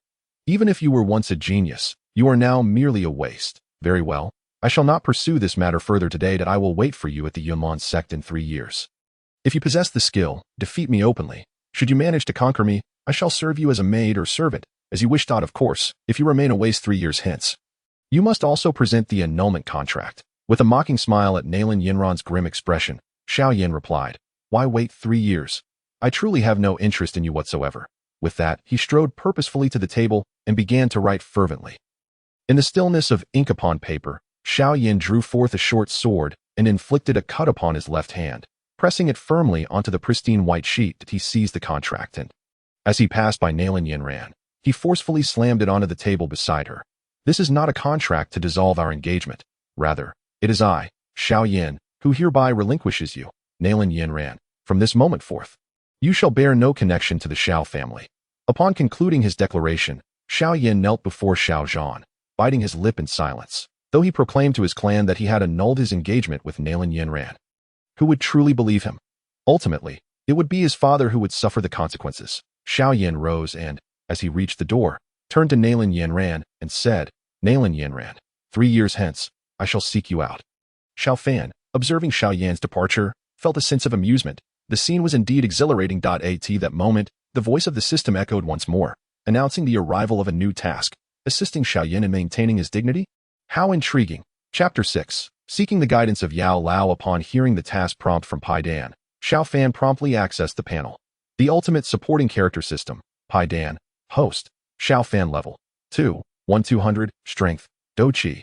Even if you were once a genius, you are now merely a waste. Very well, I shall not pursue this matter further today. I will wait for you at the Yunlan sect in 3 years. If you possess the skill, defeat me openly. Should you manage to conquer me, I shall serve you as a maid or servant, as you wish. Of course, if you remain away 3 years hence. You must also present the annulment contract. With a mocking smile at Nalan Yinran's grim expression, Xiao Yan replied, "Why wait 3 years? I truly have no interest in you whatsoever." With that, he strode purposefully to the table and began to write fervently. In the stillness of ink upon paper, Xiao Yan drew forth a short sword and inflicted a cut upon his left hand. Pressing it firmly onto the pristine white sheet, he seized the contract and, as he passed by Nalan Yinran, he forcefully slammed it onto the table beside her. "This is not a contract to dissolve our engagement. Rather, it is I, Xiao Yan, who hereby relinquishes you, Nalan Yinran. From this moment forth, you shall bear no connection to the Xiao family." Upon concluding his declaration, Xiao Yan knelt before Xiao Zhan, biting his lip in silence, though he proclaimed to his clan that he had annulled his engagement with Nalan Yinran. Who would truly believe him? Ultimately, it would be his father who would suffer the consequences. Xiao Yan rose and, as he reached the door, turned to Nalan Yinran and said, "Nalan Yinran, 3 years hence, I shall seek you out." Xiao Fan, observing Xiao Yan's departure, felt a sense of amusement. The scene was indeed exhilarating. At that moment, the voice of the system echoed once more, announcing the arrival of a new task, assisting Xiao Yan in maintaining his dignity. How intriguing. Chapter 6. Seeking the guidance of Yao Lao. Upon hearing the task prompt from Pai Dan, Xiao Fan promptly accessed the panel. The ultimate supporting character system, Pai Dan, host, Xiao Fan level 2, 1-200, strength, Dou Qi.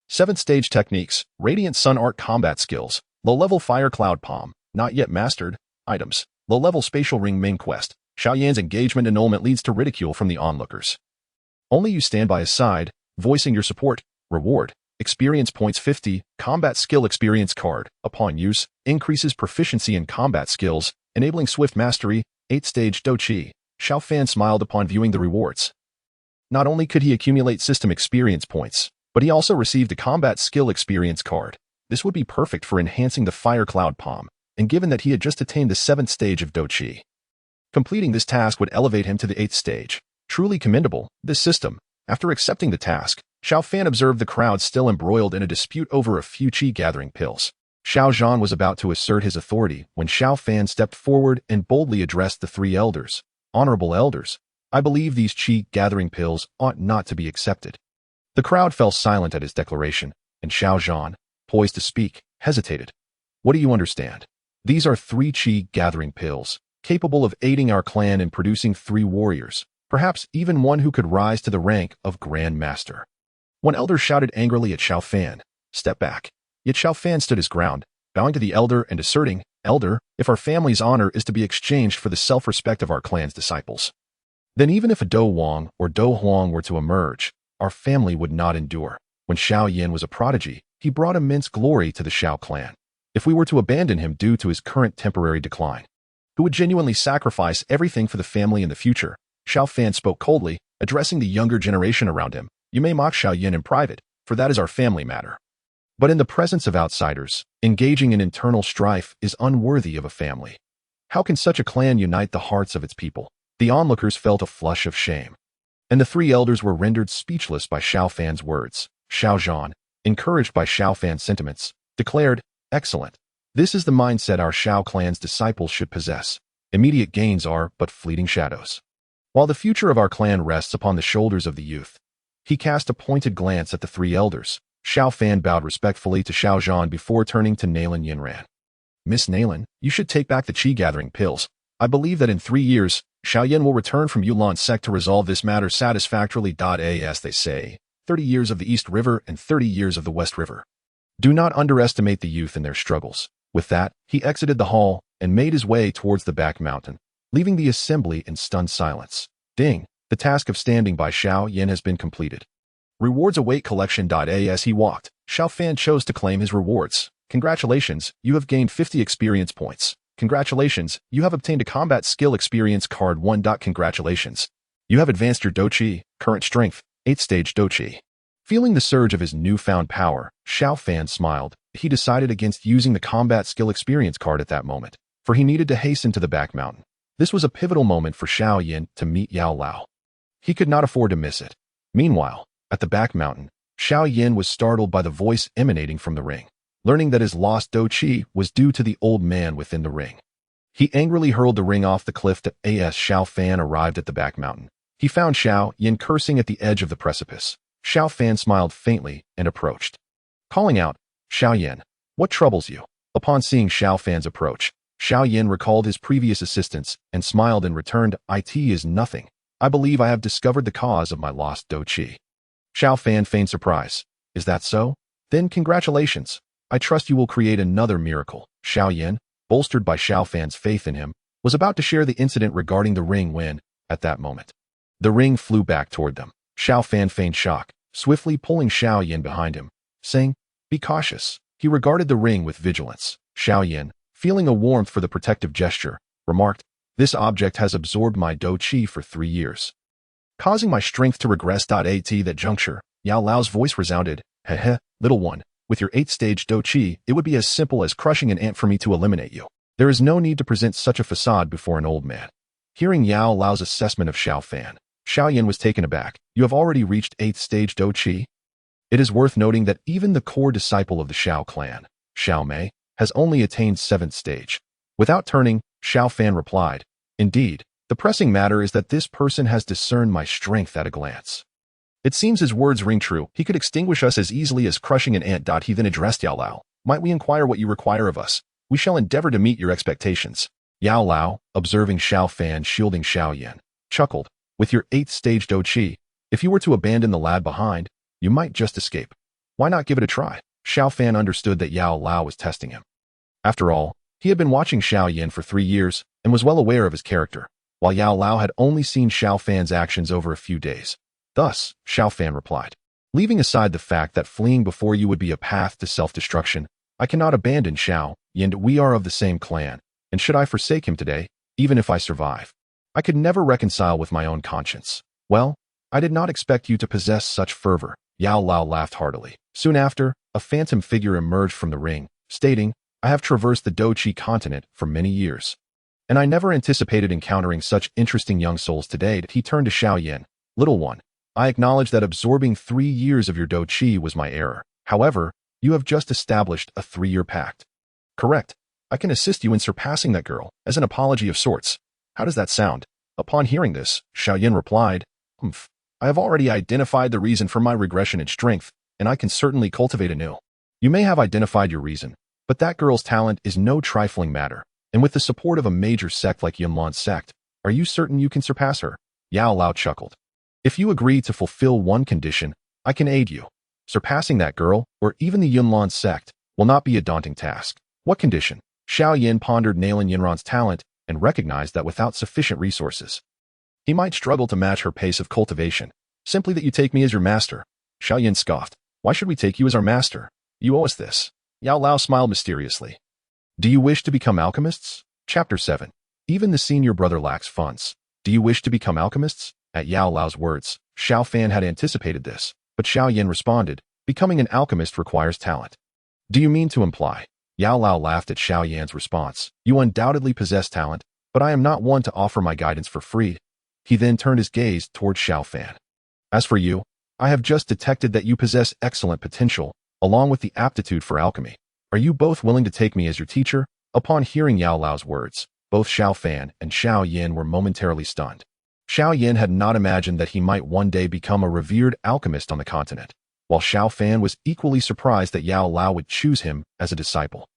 7th stage techniques, Radiant Sun Art combat skills, low-level Fire Cloud Palm, not yet mastered, items, low-level Spatial Ring main quest. Xiao Yan's engagement annulment leads to ridicule from the onlookers. Only you stand by his side, voicing your support. Reward, experience points 50, combat skill experience card. Upon use, increases proficiency in combat skills, enabling swift mastery, 8th stage Dou Qi. Xiao Fan smiled upon viewing the rewards. Not only could he accumulate system experience points, but he also received a combat skill experience card. This would be perfect for enhancing the Fire Cloud Palm, and given that he had just attained the 7th stage of Dou Qi, completing this task would elevate him to the 8th stage. Truly commendable, this system. After accepting the task, Xiao Fan observed the crowd still embroiled in a dispute over a few qi gathering pills. Xiao Zhan was about to assert his authority when Xiao Fan stepped forward and boldly addressed the 3 elders. "Honorable elders, I believe these qi gathering pills ought not to be accepted." The crowd fell silent at his declaration, and Xiao Zhan, poised to speak, hesitated. "What do you understand? These are 3 qi gathering pills, capable of aiding our clan in producing 3 warriors, perhaps even one who could rise to the rank of Grand Master." One elder shouted angrily at Xiao Fan, "Step back." Yet Xiao Fan stood his ground, bowing to the elder and asserting, "Elder, if our family's honor is to be exchanged for the self-respect of our clan's disciples, then even if a Dou Wang or Dou Huang were to emerge, our family would not endure. When Xiao Yan was a prodigy, he brought immense glory to the Xiao clan. If we were to abandon him due to his current temporary decline, who would genuinely sacrifice everything for the family in the future?" Xiao Fan spoke coldly, addressing the younger generation around him. "You may mock Xiao Yan in private, for that is our family matter. But in the presence of outsiders, engaging in internal strife is unworthy of a family. How can such a clan unite the hearts of its people?" The onlookers felt a flush of shame, and the 3 elders were rendered speechless by Xiao Fan's words. Xiao Zhan, encouraged by Xiao Fan's sentiments, declared, "Excellent. This is the mindset our Xiao clan's disciples should possess. Immediate gains are but fleeting shadows, while the future of our clan rests upon the shoulders of the youth." He cast a pointed glance at the 3 elders. Xiao Fan bowed respectfully to Xiao Zhan before turning to Nalan Yinran. "Miss Nalan, you should take back the qi gathering pills. I believe that in 3 years, Xiao Yan will return from Yulan sect to resolve this matter satisfactorily. As they say, 30 years of the East River and 30 years of the West River. Do not underestimate the youth in their struggles." With that, he exited the hall and made his way towards the back mountain, leaving the assembly in stunned silence. Ding! The task of standing by Xiao Yan has been completed. Rewards await collection. As he walked, Xiao Fan chose to claim his rewards. "Congratulations, you have gained 50 experience points. Congratulations, you have obtained a combat skill experience card 1. Congratulations, you have advanced your Dou Qi, current strength, 8th stage Dou Qi." Feeling the surge of his newfound power, Xiao Fan smiled. He decided against using the combat skill experience card at that moment, for he needed to hasten to the back mountain. This was a pivotal moment for Xiao Yan to meet Yao Lao. He could not afford to miss it. Meanwhile, at the back mountain, Xiao Yan was startled by the voice emanating from the ring, learning that his lost Dou Qi was due to the old man within the ring. He angrily hurled the ring off the cliff as Xiao Fan arrived at the back mountain. He found Xiao Yan cursing at the edge of the precipice. Xiao Fan smiled faintly and approached, calling out, "Xiao Yan, what troubles you?" Upon seeing Xiao Fan's approach, Xiao Yan recalled his previous assistance and smiled and returned, "It is nothing. I believe I have discovered the cause of my lost Dou Qi." Xiao Fan feigned surprise. "Is that so? Then congratulations. I trust you will create another miracle." Xiao Yan, bolstered by Xiao Fan's faith in him, was about to share the incident regarding the ring when, at that moment, the ring flew back toward them. Xiao Fan feigned shock, swiftly pulling Xiao Yan behind him, saying, "Be cautious." He regarded the ring with vigilance. Xiao Yan, feeling a warmth for the protective gesture, remarked, "This object has absorbed my Dou Qi for 3 years, causing my strength to regress. At that juncture, Yao Lao's voice resounded, "Heh, little one, with your 8th-stage Dou Qi, it would be as simple as crushing an ant for me to eliminate you. There is no need to present such a facade before an old man." Hearing Yao Lao's assessment of Xiao Fan, Xiao Yan was taken aback. "You have already reached 8th-stage Dou Qi?" It is worth noting that even the core disciple of the Xiao clan, Xiao Mei, has only attained 7th stage. Without turning, Xiao Fan replied, "Indeed, the pressing matter is that this person has discerned my strength at a glance." It seems his words ring true. He could extinguish us as easily as crushing an ant. He then addressed Yao Lao. "Might we inquire what you require of us? We shall endeavor to meet your expectations." Yao Lao, observing Xiao Fan shielding Xiao Yan, chuckled, "With your 8th-stage Dou Qi, if you were to abandon the lad behind, you might just escape. Why not give it a try?" Xiao Fan understood that Yao Lao was testing him. After all, he had been watching Xiao Yan for 3 years and was well aware of his character, while Yao Lao had only seen Xiao Fan's actions over a few days. Thus, Xiao Fan replied, "Leaving aside the fact that fleeing before you would be a path to self-destruction, I cannot abandon Xiao Yan. We are of the same clan, and should I forsake him today, even if I survive, I could never reconcile with my own conscience." "Well, I did not expect you to possess such fervor." Yao Lao laughed heartily. Soon after, a phantom figure emerged from the ring, stating, "I have traversed the Dou Qi continent for many years, and I never anticipated encountering such interesting young souls today." He turned to Xiao Yan, "Little one, I acknowledge that absorbing 3 years of your Dou Qi was my error. However, you have just established a 3-year pact. Correct. I can assist you in surpassing that girl, as an apology of sorts. How does that sound?" Upon hearing this, Xiao Yan replied, "Humph. I have already identified the reason for my regression in strength, and I can certainly cultivate anew." "You may have identified your reason, but that girl's talent is no trifling matter, and with the support of a major sect like Yunlan's sect, are you certain you can surpass her?" Yao Lao chuckled. "If you agree to fulfill one condition, I can aid you. Surpassing that girl, or even the Yunlan sect, will not be a daunting task." "What condition?" Xiao Yan pondered nailing Yunlan's talent and recognized that without sufficient resources, he might struggle to match her pace of cultivation. "Simply that you take me as your master." Xiao Yan scoffed. "Why should we take you as our master? You owe us this." Yao Lao smiled mysteriously. "Do you wish to become alchemists?" Chapter 7. Even the senior brother lacks funds. "Do you wish to become alchemists?" At Yao Lao's words, Xiao Fan had anticipated this, but Xiao Yan responded, "Becoming an alchemist requires talent." "Do you mean to imply?" Yao Lao laughed at Xiao Yan's response. "You undoubtedly possess talent, but I am not one to offer my guidance for free." He then turned his gaze toward Xiao Fan. "As for you, I have just detected that you possess excellent potential, along with the aptitude for alchemy. Are you both willing to take me as your teacher?" Upon hearing Yao Lao's words, both Xiao Fan and Xiao Yan were momentarily stunned. Xiao Yan had not imagined that he might one day become a revered alchemist on the continent, while Xiao Fan was equally surprised that Yao Lao would choose him as a disciple.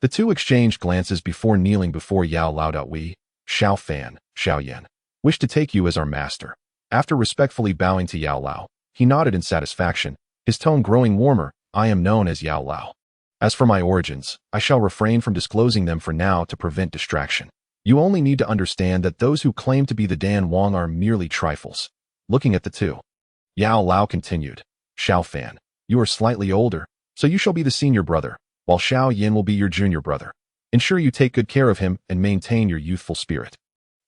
The two exchanged glances before kneeling before Yao Lao. "We, Xiao Fan, Xiao Yan, wish to take you as our master." After respectfully bowing to Yao Lao, he nodded in satisfaction, his tone growing warmer. "I am known as Yao Lao. As for my origins, I shall refrain from disclosing them for now to prevent distraction. You only need to understand that those who claim to be the Dan Wang are merely trifles." Looking at the two, Yao Lao continued, "Xiao Fan, you are slightly older, so you shall be the senior brother, while Xiao Yan will be your junior brother. Ensure you take good care of him and maintain your youthful spirit."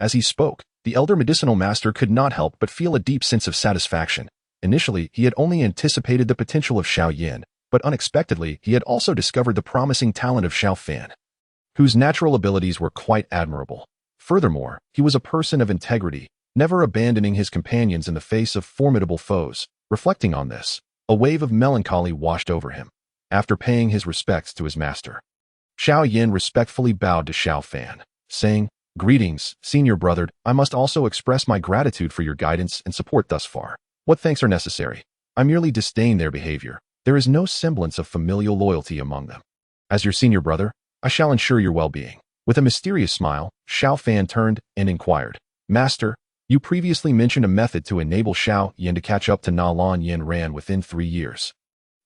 As he spoke, the elder medicinal master could not help but feel a deep sense of satisfaction. Initially, he had only anticipated the potential of Xiao Yan, but unexpectedly, he had also discovered the promising talent of Xiao Fan, whose natural abilities were quite admirable. Furthermore, he was a person of integrity, never abandoning his companions in the face of formidable foes. Reflecting on this, a wave of melancholy washed over him. After paying his respects to his master, Xiao Yan respectfully bowed to Xiao Fan, saying, "Greetings, senior brother. I must also express my gratitude for your guidance and support thus far. What thanks are necessary? I merely disdain their behavior. There is no semblance of familial loyalty among them. As your senior brother, I shall ensure your well-being." With a mysterious smile, Xiao Fan turned and inquired, "Master, you previously mentioned a method to enable Xiao Yan to catch up to Na Lan Yin Ran within 3 years.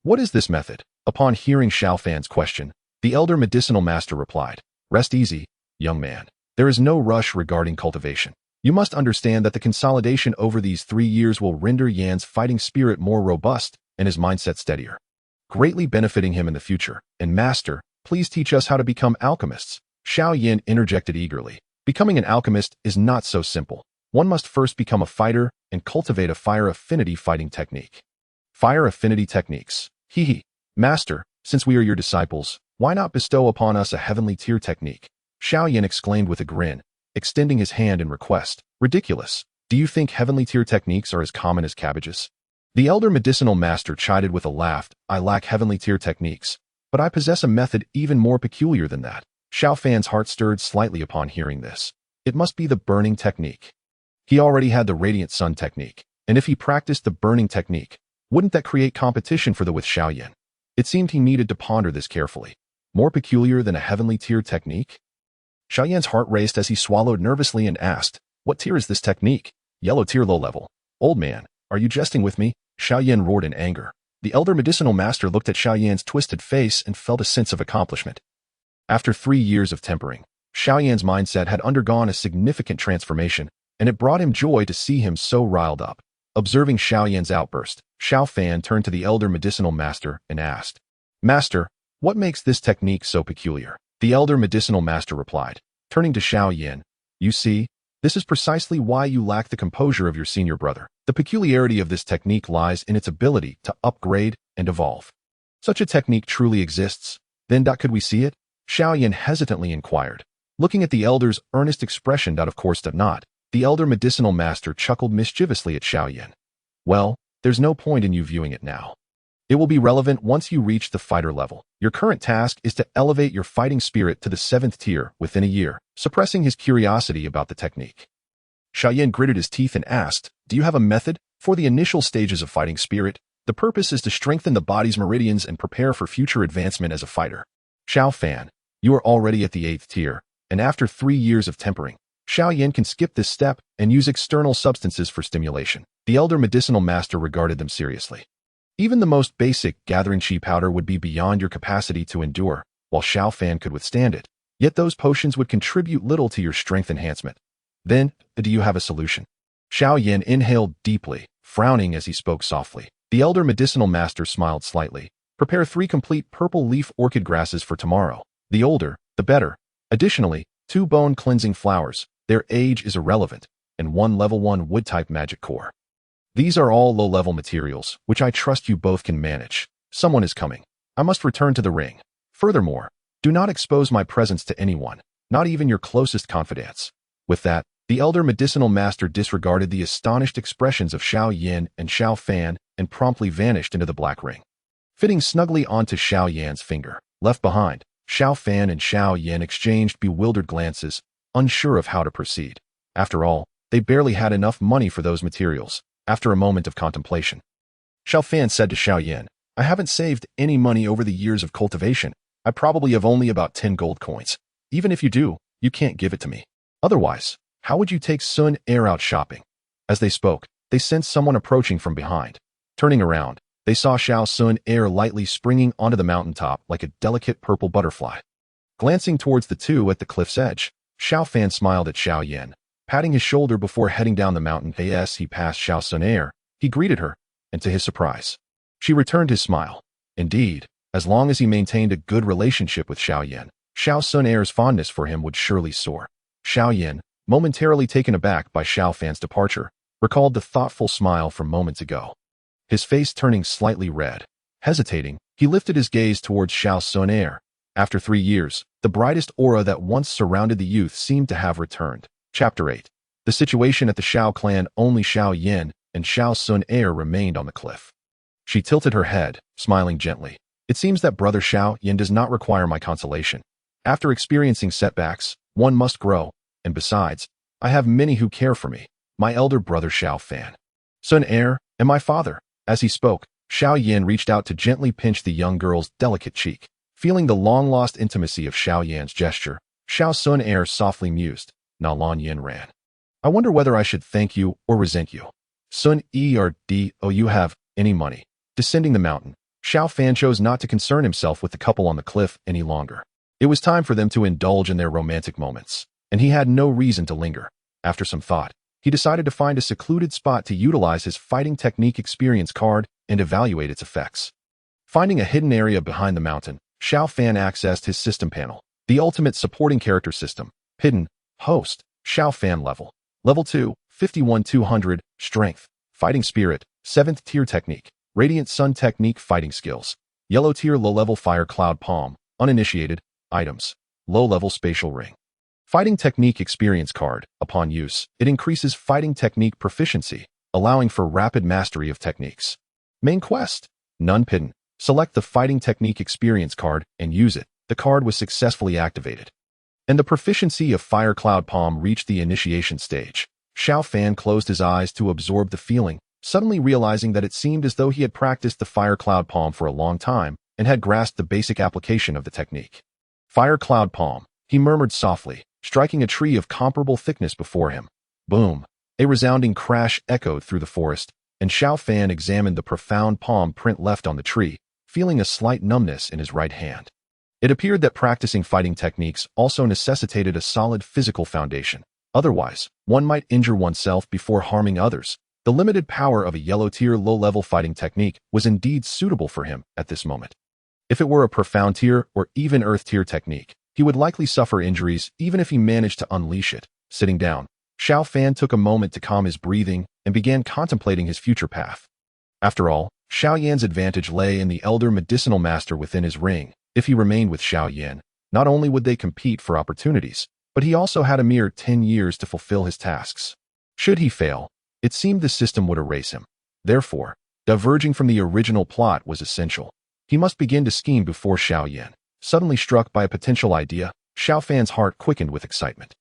What is this method?" Upon hearing Xiao Fan's question, the elder medicinal master replied, "Rest easy, young man. There is no rush regarding cultivation. You must understand that the consolidation over these 3 years will render Yan's fighting spirit more robust and his mindset steadier, greatly benefiting him in the future. And master, please teach us how to become alchemists." Xiao Yan interjected eagerly. "Becoming an alchemist is not so simple. One must first become a fighter and cultivate a fire affinity fighting technique." Fire affinity techniques. Hee. Master, since we are your disciples, why not bestow upon us a heavenly tier technique? Xiao Yan exclaimed with a grin, extending his hand in request. Ridiculous. Do you think heavenly tier techniques are as common as cabbages? The elder medicinal master chided with a laugh. "I lack heavenly tier techniques, but I possess a method even more peculiar than that." Xiao Fan's heart stirred slightly upon hearing this. It must be the burning technique. He already had the radiant sun technique, and if he practiced the burning technique, wouldn't that create competition for the with Xiao Yan? It seemed he needed to ponder this carefully. More peculiar than a heavenly tier technique? Xiao Yan's heart raced as he swallowed nervously and asked, "What tier is this technique?" "Yellow tier low level." "Old man, are you jesting with me?" Xiao Yan roared in anger. The elder medicinal master looked at Xiao Yan's twisted face and felt a sense of accomplishment. After 3 years of tempering, Xiao Yan's mindset had undergone a significant transformation, and it brought him joy to see him so riled up. Observing Xiao Yan's outburst, Xiao Fan turned to the elder medicinal master and asked, "Master, what makes this technique so peculiar?" The elder medicinal master replied, turning to Xiao Yan, "You see, this is precisely why you lack the composure of your senior brother. The peculiarity of this technique lies in its ability to upgrade and evolve. Such a technique truly exists. Then could we see it?" Xiao Yan hesitantly inquired. Looking at the elder's earnest expression, "Of course not." The elder medicinal master chuckled mischievously at Xiao Yan. "Well, there's no point in you viewing it now. It will be relevant once you reach the fighter level. Your current task is to elevate your fighting spirit to the 7th tier within a year," suppressing his curiosity about the technique. Xiao Yan gritted his teeth and asked, "Do you have a method for the initial stages of fighting spirit? The purpose is to strengthen the body's meridians and prepare for future advancement as a fighter." Xiao Fan, you are already at the 8th tier, and after 3 years of tempering, Xiao Yan can skip this step and use external substances for stimulation. The elder medicinal master regarded them seriously. "Even the most basic gathering chi powder would be beyond your capacity to endure, while Xiao Fan could withstand it. Yet those potions would contribute little to your strength enhancement. Then, do you have a solution?" Xiao Yan inhaled deeply, frowning as he spoke softly. The elder medicinal master smiled slightly. "Prepare 3 complete purple leaf orchid grasses for tomorrow. The older, the better. Additionally, 2 bone-cleansing flowers. Their age is irrelevant, and 1 level 1 wood-type magic core. These are all low-level materials, which I trust you both can manage. Someone is coming. I must return to the ring. Furthermore, do not expose my presence to anyone, not even your closest confidants." With that, the elder medicinal master disregarded the astonished expressions of Xiao Yan and Xiao Fan and promptly vanished into the black ring. Fitting snugly onto Xiao Yan's finger, left behind, Xiao Fan and Xiao Yan exchanged bewildered glances, unsure of how to proceed. After all, they barely had enough money for those materials. After a moment of contemplation, Xiao Fan said to Xiao Yan, "I haven't saved any money over the years of cultivation. I probably have only about 10 gold coins. Even if you do, you can't give it to me. Otherwise, how would you take Sun Air out shopping?" As they spoke, they sensed someone approaching from behind. Turning around, they saw Xiao Sun Air lightly springing onto the mountaintop like a delicate purple butterfly. Glancing towards the two at the cliff's edge, Xiao Fan smiled at Xiao Yan, patting his shoulder before heading down the mountain. As he passed Xiao Sun Air, he greeted her, and to his surprise, she returned his smile. Indeed, as long as he maintained a good relationship with Xiao Yan, Xiao Sun Air's fondness for him would surely soar. Xiao Yan, momentarily taken aback by Xiao Fan's departure, recalled the thoughtful smile from moments ago. His face turning slightly red. Hesitating, he lifted his gaze towards Xiao Sun Air. After 3 years, the brightest aura that once surrounded the youth seemed to have returned. Chapter 8. The situation at the Xiao clan. Only Xiao Yan and Xiao Sun Air remained on the cliff. She tilted her head, smiling gently. "It seems that brother Xiao Yan does not require my consolation. After experiencing setbacks, One must grow, and besides, I have many who care for me. My elder brother Xiao Fan, son heir, and my father. As he spoke, Xiao Yan reached out to gently pinch the young girl's delicate cheek. Feeling the long-lost intimacy of Xiao Yan's gesture, Xiao Sun heir softly mused. Na Lan Yin ran. I wonder whether I should thank you or resent you. Sun do you have any money? Descending the mountain, Xiao Fan chose not to concern himself with the couple on the cliff any longer. It was time for them to indulge in their romantic moments, and he had no reason to linger. After some thought, he decided to find a secluded spot to utilize his fighting technique experience card and evaluate its effects. Finding a hidden area behind the mountain, Xiao Fan accessed his system panel, the ultimate supporting character system, hidden, host, Xiao Fan level. Level 2, 51-200, strength, fighting spirit, 7th tier technique, radiant sun technique fighting skills, yellow tier low-level fire cloud palm, uninitiated, items, low-level spatial ring. Fighting technique experience card. Upon use, it increases fighting technique proficiency, allowing for rapid mastery of techniques. Main quest, none hidden. Select the fighting technique experience card and use it. The card was successfully activated, and the proficiency of Fire Cloud Palm reached the initiation stage. Xiao Fan closed his eyes to absorb the feeling, suddenly realizing that it seemed as though he had practiced the Fire Cloud Palm for a long time and had grasped the basic application of the technique. Fire Cloud Palm, he murmured softly, striking a tree of comparable thickness before him. Boom! A resounding crash echoed through the forest, and Xiao Fan examined the profound palm print left on the tree, feeling a slight numbness in his right hand. It appeared that practicing fighting techniques also necessitated a solid physical foundation. Otherwise, one might injure oneself before harming others. The limited power of a yellow-tier low-level fighting technique was indeed suitable for him at this moment. If it were a profound tier or even earth-tier technique, he would likely suffer injuries even if he managed to unleash it. Sitting down, Xiao Fan took a moment to calm his breathing and began contemplating his future path. After all, Xiao Yan's advantage lay in the elder medicinal master within his ring. If he remained with Xiao Yan, not only would they compete for opportunities, but he also had a mere 10 years to fulfill his tasks. Should he fail, it seemed the system would erase him. Therefore, diverging from the original plot was essential. He must begin to scheme before Xiao Yan. Suddenly struck by a potential idea, Xiao Fan's heart quickened with excitement.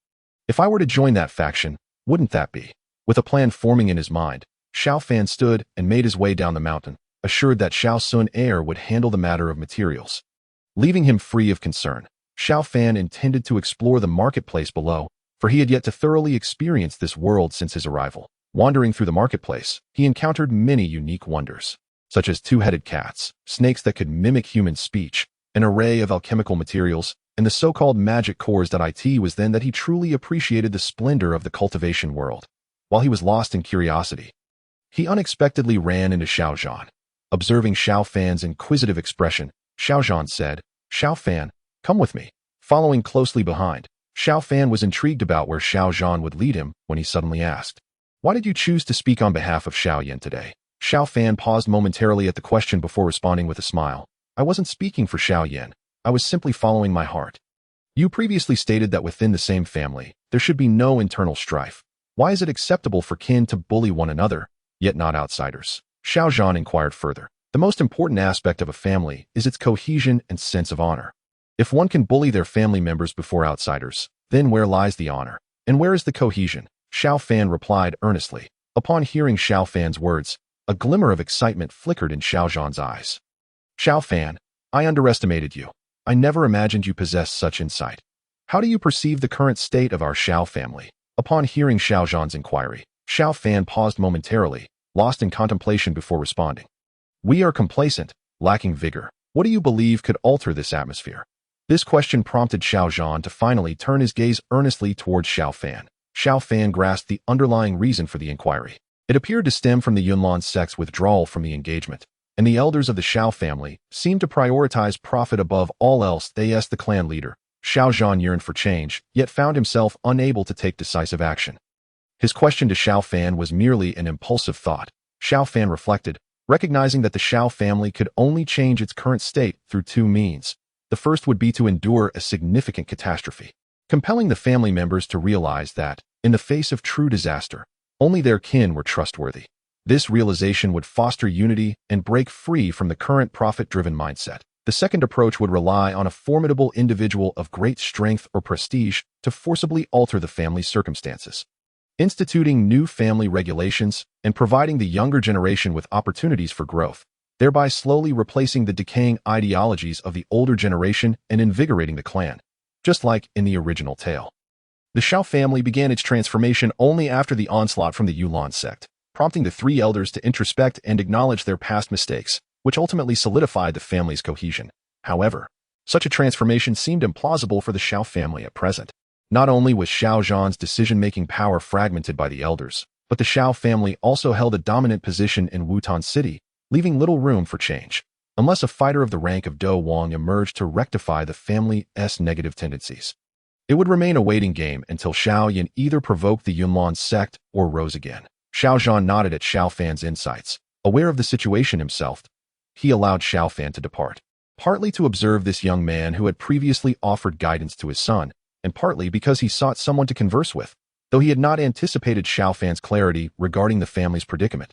If I were to join that faction, wouldn't that be? With a plan forming in his mind, Xiao Fan stood and made his way down the mountain, assured that Xiao Sun heir would handle the matter of materials. Leaving him free of concern, Xiao Fan intended to explore the marketplace below, for he had yet to thoroughly experience this world since his arrival. Wandering through the marketplace, he encountered many unique wonders, such as two-headed cats, snakes that could mimic human speech, an array of alchemical materials, and the so-called magic cores. It was then that he truly appreciated the splendor of the cultivation world. While he was lost in curiosity, he unexpectedly ran into Xiao Zhan. Observing Xiao Fan's inquisitive expression, Xiao Zhan said, "Xiao Fan, come with me." Following closely behind, Xiao Fan was intrigued about where Xiao Zhan would lead him when he suddenly asked, "Why did you choose to speak on behalf of Xiao Yan today?" Xiao Fan paused momentarily at the question before responding with a smile. "I wasn't speaking for Xiao Yan. I was simply following my heart. You previously stated that within the same family, there should be no internal strife. Why is it acceptable for kin to bully one another, yet not outsiders?" Xiao Zhan inquired further. The most important aspect of a family is its cohesion and sense of honor. If one can bully their family members before outsiders, then where lies the honor? And where is the cohesion? Xiao Fan replied earnestly. Upon hearing Xiao Fan's words, a glimmer of excitement flickered in Xiao Zhan's eyes. "Xiao Fan, I underestimated you. I never imagined you possessed such insight. How do you perceive the current state of our Xiao family?" Upon hearing Xiao Zhan's inquiry, Xiao Fan paused momentarily, lost in contemplation before responding. "We are complacent, lacking vigor. What do you believe could alter this atmosphere?" This question prompted Xiao Zhan to finally turn his gaze earnestly towards Xiao Fan. Xiao Fan grasped the underlying reason for the inquiry. It appeared to stem from the Yunlan sect's withdrawal from the engagement, and the elders of the Xiao family seemed to prioritize profit above all else. The clan leader, Xiao Zhan, yearned for change, yet found himself unable to take decisive action. His question to Xiao Fan was merely an impulsive thought. Xiao Fan reflected, recognizing that the Xiao family could only change its current state through two means. The first would be to endure a significant catastrophe, compelling the family members to realize that, in the face of true disaster, only their kin were trustworthy. This realization would foster unity and break free from the current profit-driven mindset. The second approach would rely on a formidable individual of great strength or prestige to forcibly alter the family's circumstances, instituting new family regulations and providing the younger generation with opportunities for growth, thereby slowly replacing the decaying ideologies of the older generation and invigorating the clan, just like in the original tale. The Xiao family began its transformation only after the onslaught from the Yulan sect, prompting the three elders to introspect and acknowledge their past mistakes, which ultimately solidified the family's cohesion. However, such a transformation seemed implausible for the Xiao family at present. Not only was Xiao Zhan's decision-making power fragmented by the elders, but the Xiao family also held a dominant position in Wutan City, leaving little room for change, unless a fighter of the rank of Dou Wang emerged to rectify the family's negative tendencies. It would remain a waiting game until Xiao Yan either provoked the Yunlan sect or rose again. Xiao Zhan nodded at Xiao Fan's insights. Aware of the situation himself, he allowed Xiao Fan to depart, partly to observe this young man who had previously offered guidance to his son, and partly because he sought someone to converse with, though he had not anticipated Xiao Fan's clarity regarding the family's predicament.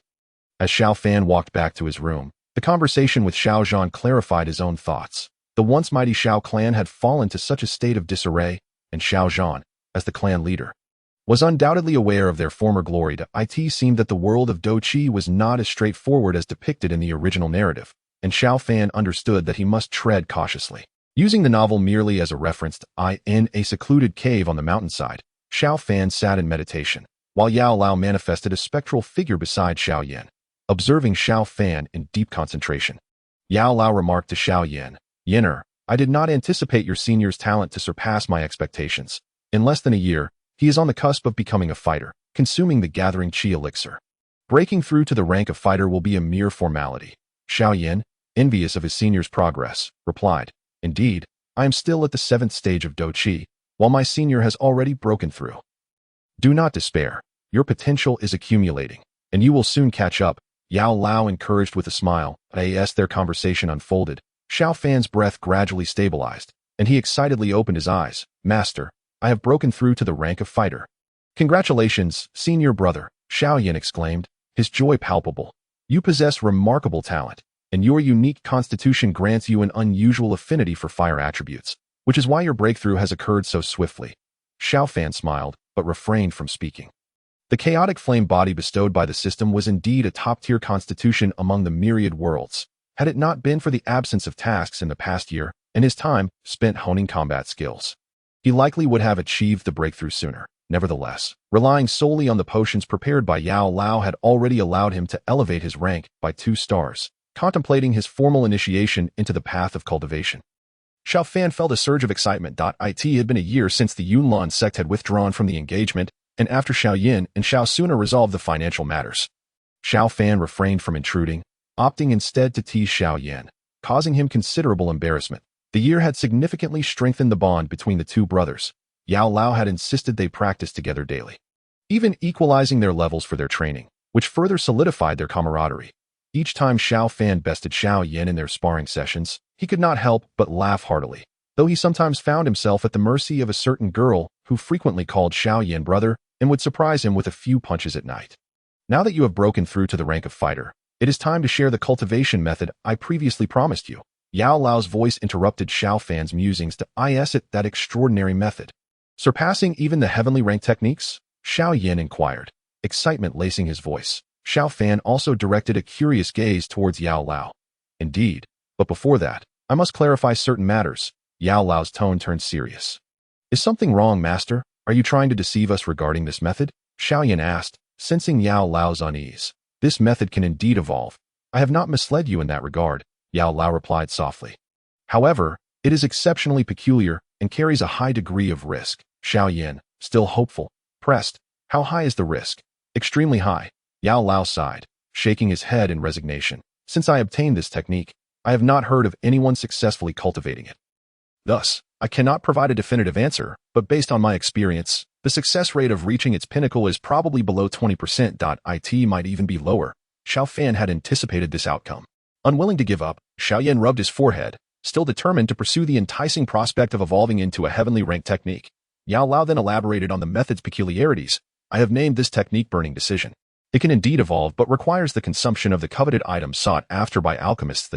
As Xiao Fan walked back to his room, the conversation with Xiao Zhan clarified his own thoughts. The once mighty Xiao clan had fallen to such a state of disarray, and Xiao Zhan, as the clan leader, was undoubtedly aware of their former glory. It seemed that the world of Dou Qi was not as straightforward as depicted in the original narrative, and Xiao Fan understood that he must tread cautiously. Using the novel merely as a reference in a secluded cave on the mountainside, Xiao Fan sat in meditation, while Yao Lao manifested a spectral figure beside Xiao Yan, observing Xiao Fan in deep concentration. Yao Lao remarked to Xiao Yan, "Yenner, I did not anticipate your senior's talent to surpass my expectations. In less than a year, he is on the cusp of becoming a fighter, consuming the gathering Qi elixir. Breaking through to the rank of fighter will be a mere formality." Xiao Yan, envious of his senior's progress, replied, "Indeed, I am still at the 7th stage of Dou Qi, while my senior has already broken through. Do not despair. Your potential is accumulating, and you will soon catch up," Yao Lao encouraged with a smile. As their conversation unfolded, Xiao Fan's breath gradually stabilized, and he excitedly opened his eyes. "Master, I have broken through to the rank of fighter." "Congratulations, senior brother," Xiao Yan exclaimed, his joy palpable. "You possess remarkable talent, and your unique constitution grants you an unusual affinity for fire attributes, which is why your breakthrough has occurred so swiftly." Xiao Fan smiled, but refrained from speaking. The chaotic flame body bestowed by the system was indeed a top-tier constitution among the myriad worlds, had it not been for the absence of tasks in the past year and his time spent honing combat skills. He likely would have achieved the breakthrough sooner. Nevertheless, relying solely on the potions prepared by Yao Lao had already allowed him to elevate his rank by 2 stars, contemplating his formal initiation into the path of cultivation. Xiao Fan felt a surge of excitement. It had been a year since the Yunlan sect had withdrawn from the engagement, and after Xiao Yan and Xiao Suna resolved the financial matters, Xiao Fan refrained from intruding, opting instead to tease Xiao Yan, causing him considerable embarrassment. The year had significantly strengthened the bond between the two brothers. Yao Lao had insisted they practice together daily, even equalizing their levels for their training, which further solidified their camaraderie. Each time Xiao Fan bested Xiao Yan in their sparring sessions, he could not help but laugh heartily, though he sometimes found himself at the mercy of a certain girl who frequently called Xiao Yan brother and would surprise him with a few punches at night. "Now that you have broken through to the rank of fighter, it is time to share the cultivation method I previously promised you." Yao Lao's voice interrupted Xiao Fan's musings to it that extraordinary method, surpassing even the heavenly rank techniques? Xiao Yan inquired, excitement lacing his voice. Xiao Fan also directed a curious gaze towards Yao Lao. "Indeed, but before that, I must clarify certain matters." Yao Lao's tone turned serious. "Is something wrong, master? Are you trying to deceive us regarding this method?" Xiao Yan asked, sensing Yao Lao's unease. "This method can indeed evolve. I have not misled you in that regard," Yao Lao replied softly. "However, it is exceptionally peculiar and carries a high degree of risk." Xiao Yan, still hopeful, pressed, "How high is the risk?" "Extremely high." Yao Lao sighed, shaking his head in resignation. "Since I obtained this technique, I have not heard of anyone successfully cultivating it. Thus, I cannot provide a definitive answer, but based on my experience, the success rate of reaching its pinnacle is probably below 20%. It might even be lower." Xiao Fan had anticipated this outcome. Unwilling to give up, Xiao Yan rubbed his forehead, still determined to pursue the enticing prospect of evolving into a heavenly rank technique. Yao Lao then elaborated on the method's peculiarities. "I have named this technique Burning Decision. It can indeed evolve but requires the consumption of the coveted item sought after by alchemists.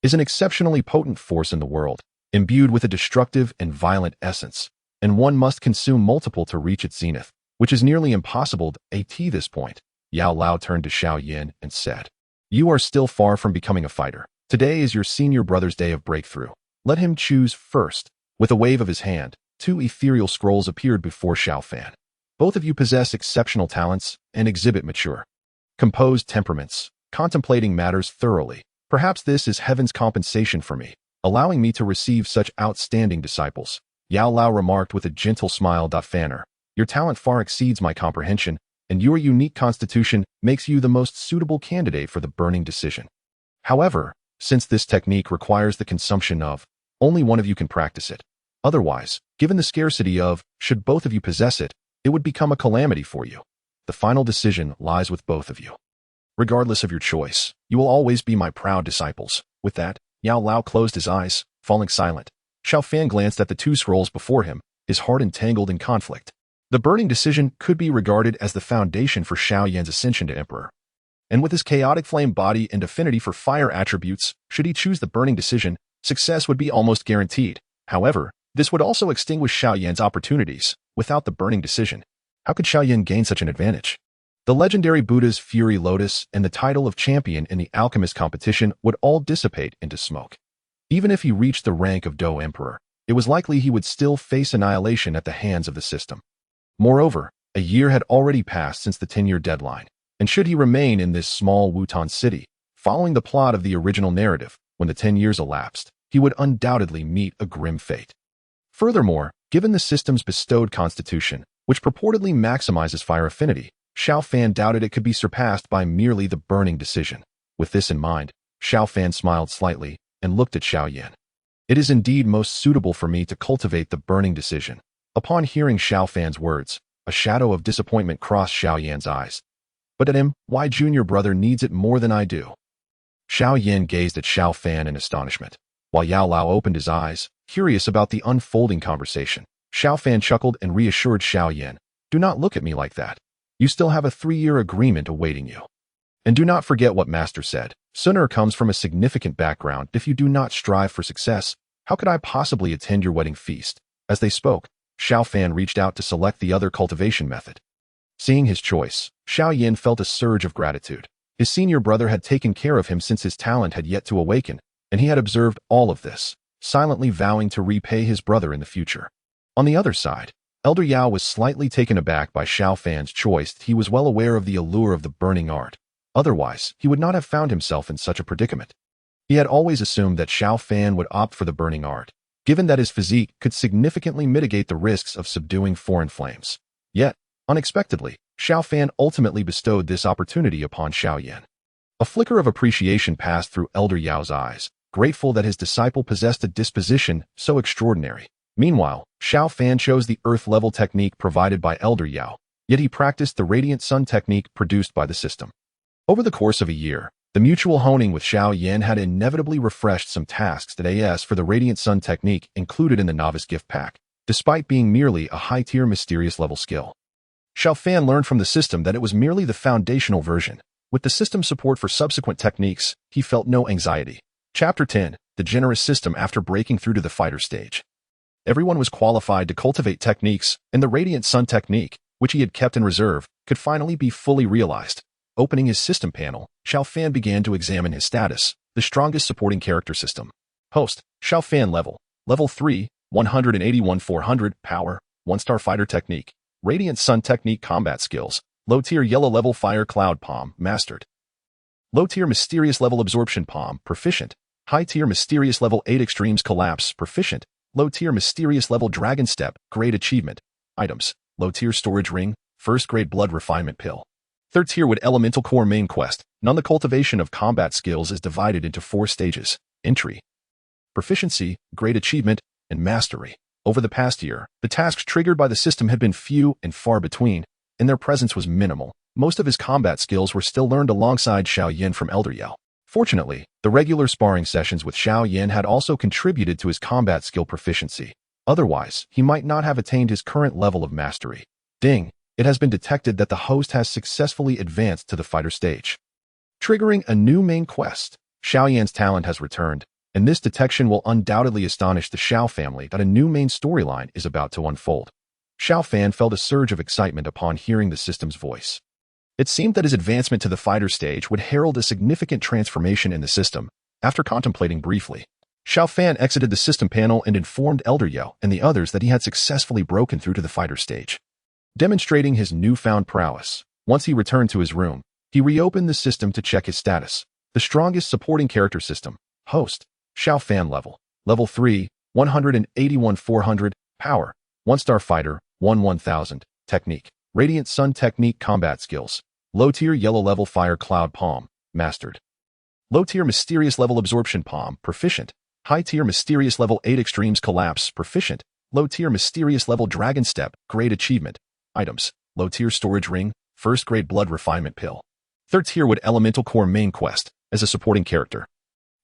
is an exceptionally potent force in the world, imbued with a destructive and violent essence, and one must consume multiple to reach its zenith, which is nearly impossible at this point. Yao Lao turned to Xiao Yan and said, "You are still far from becoming a fighter. Today is your senior brother's day of breakthrough. Let him choose first." With a wave of his hand, two ethereal scrolls appeared before Xiao Fan. Both of you possess exceptional talents and exhibit mature, composed temperaments, contemplating matters thoroughly. Perhaps this is heaven's compensation for me, allowing me to receive such outstanding disciples. Yao Lao remarked with a gentle smile. Fanner, your talent far exceeds my comprehension, and your unique constitution makes you the most suitable candidate for the burning decision. However, since this technique requires the consumption of, only one of you can practice it. Otherwise, given the scarcity of, should both of you possess it, it would become a calamity for you. The final decision lies with both of you. Regardless of your choice, you will always be my proud disciples. With that, Yao Lao closed his eyes, falling silent. Xiao Fan glanced at the two scrolls before him, his heart entangled in conflict. The burning decision could be regarded as the foundation for Xiao Yan's ascension to emperor. And with his chaotic flame body and affinity for fire attributes, should he choose the burning decision, success would be almost guaranteed. However, this would also extinguish Xiao Yan's opportunities. Without the burning decision, how could Xiao Yan gain such an advantage? The legendary Buddha's Fury Lotus and the title of champion in the alchemist competition would all dissipate into smoke. Even if he reached the rank of Dou Emperor, it was likely he would still face annihilation at the hands of the system. Moreover, a year had already passed since the 10-year deadline, and should he remain in this small Wutan city, following the plot of the original narrative, when the 10 years elapsed, he would undoubtedly meet a grim fate. Furthermore, given the system's bestowed constitution, which purportedly maximizes fire affinity, Xiao Fan doubted it could be surpassed by merely the burning decision. With this in mind, Xiao Fan smiled slightly and looked at Xiao Yan. It is indeed most suitable for me to cultivate the burning decision. Upon hearing Xiao Fan's words, a shadow of disappointment crossed Xiao Yan's eyes. But at him, why junior brother needs it more than I do? Xiao Yan gazed at Xiao Fan in astonishment, while Yao Lao opened his eyes, curious about the unfolding conversation. Xiao Fan chuckled and reassured Xiao Yan, "Do not look at me like that. You still have a 3-year agreement awaiting you. And do not forget what Master said. Sooner comes from a significant background. If you do not strive for success, how could I possibly attend your wedding feast?" As they spoke, Xiao Fan reached out to select the other cultivation method. Seeing his choice, Xiao Yan felt a surge of gratitude. His senior brother had taken care of him since his talent had yet to awaken, and he had observed all of this, silently vowing to repay his brother in the future. On the other side, Elder Yao was slightly taken aback by Xiao Fan's choice. He was well aware of the allure of the burning art. Otherwise, he would not have found himself in such a predicament. He had always assumed that Xiao Fan would opt for the burning art, given that his physique could significantly mitigate the risks of subduing foreign flames. Yet, unexpectedly, Xiao Fan ultimately bestowed this opportunity upon Xiao Yan. A flicker of appreciation passed through Elder Yao's eyes, grateful that his disciple possessed a disposition so extraordinary. Meanwhile, Xiao Fan chose the earth-level technique provided by Elder Yao, yet he practiced the radiant sun technique produced by the system. Over the course of a year, the mutual honing with Xiao Yan had inevitably refreshed some tasks that AS for the radiant sun technique included in the novice gift pack, despite being merely a high-tier mysterious level skill. Xiao Fan learned from the system that it was merely the foundational version. With the system's support for subsequent techniques, he felt no anxiety. Chapter 10, The Generous System after breaking through to the fighter stage. Everyone was qualified to cultivate techniques, and the Radiant Sun technique, which he had kept in reserve, could finally be fully realized. Opening his system panel, Xiao Fan began to examine his status, the strongest supporting character system. Host, Xiao Fan level 3, 181-400, power, 1-star fighter technique. Radiant Sun technique combat skills, low-tier yellow level fire cloud palm, mastered. Low-tier mysterious level absorption palm, proficient. High-tier mysterious level 8 extremes collapse, proficient. Low-tier mysterious level dragon step, great achievement. Items, low-tier storage ring, first-grade blood refinement pill. Third tier would elemental core main quest. None the cultivation of combat skills is divided into 4 stages. Entry, proficiency, great achievement, and mastery. Over the past year, the tasks triggered by the system had been few and far between, and their presence was minimal. Most of his combat skills were still learned alongside Xiao Yan from Elder Yao. Fortunately, the regular sparring sessions with Xiao Yan had also contributed to his combat skill proficiency. Otherwise, he might not have attained his current level of mastery. Ding! It has been detected that the host has successfully advanced to the fighter stage. Triggering a new main quest. Xiao Yan's talent has returned, And this detection will undoubtedly astonish the Xiao family that a new main storyline is about to unfold. Xiao Fan felt a surge of excitement upon hearing the system's voice. It seemed that his advancement to the fighter stage would herald a significant transformation in the system. After contemplating briefly, Xiao Fan exited the system panel and informed Elder Yao and the others that he had successfully broken through to the fighter stage. Demonstrating his newfound prowess, once he returned to his room, he reopened the system to check his status. The strongest supporting character system, host, Xiao Fan level 3, 181 400, power, 1-star fighter, 1000, technique, radiant sun technique combat skills, low-tier yellow level fire cloud palm, mastered. Low-tier mysterious level absorption palm, proficient. High-tier mysterious level 8 extremes collapse, proficient. Low-tier mysterious level dragon step, great achievement. Items, low-tier storage ring, first grade blood refinement pill. Third tier wood elemental core main quest, as a supporting character.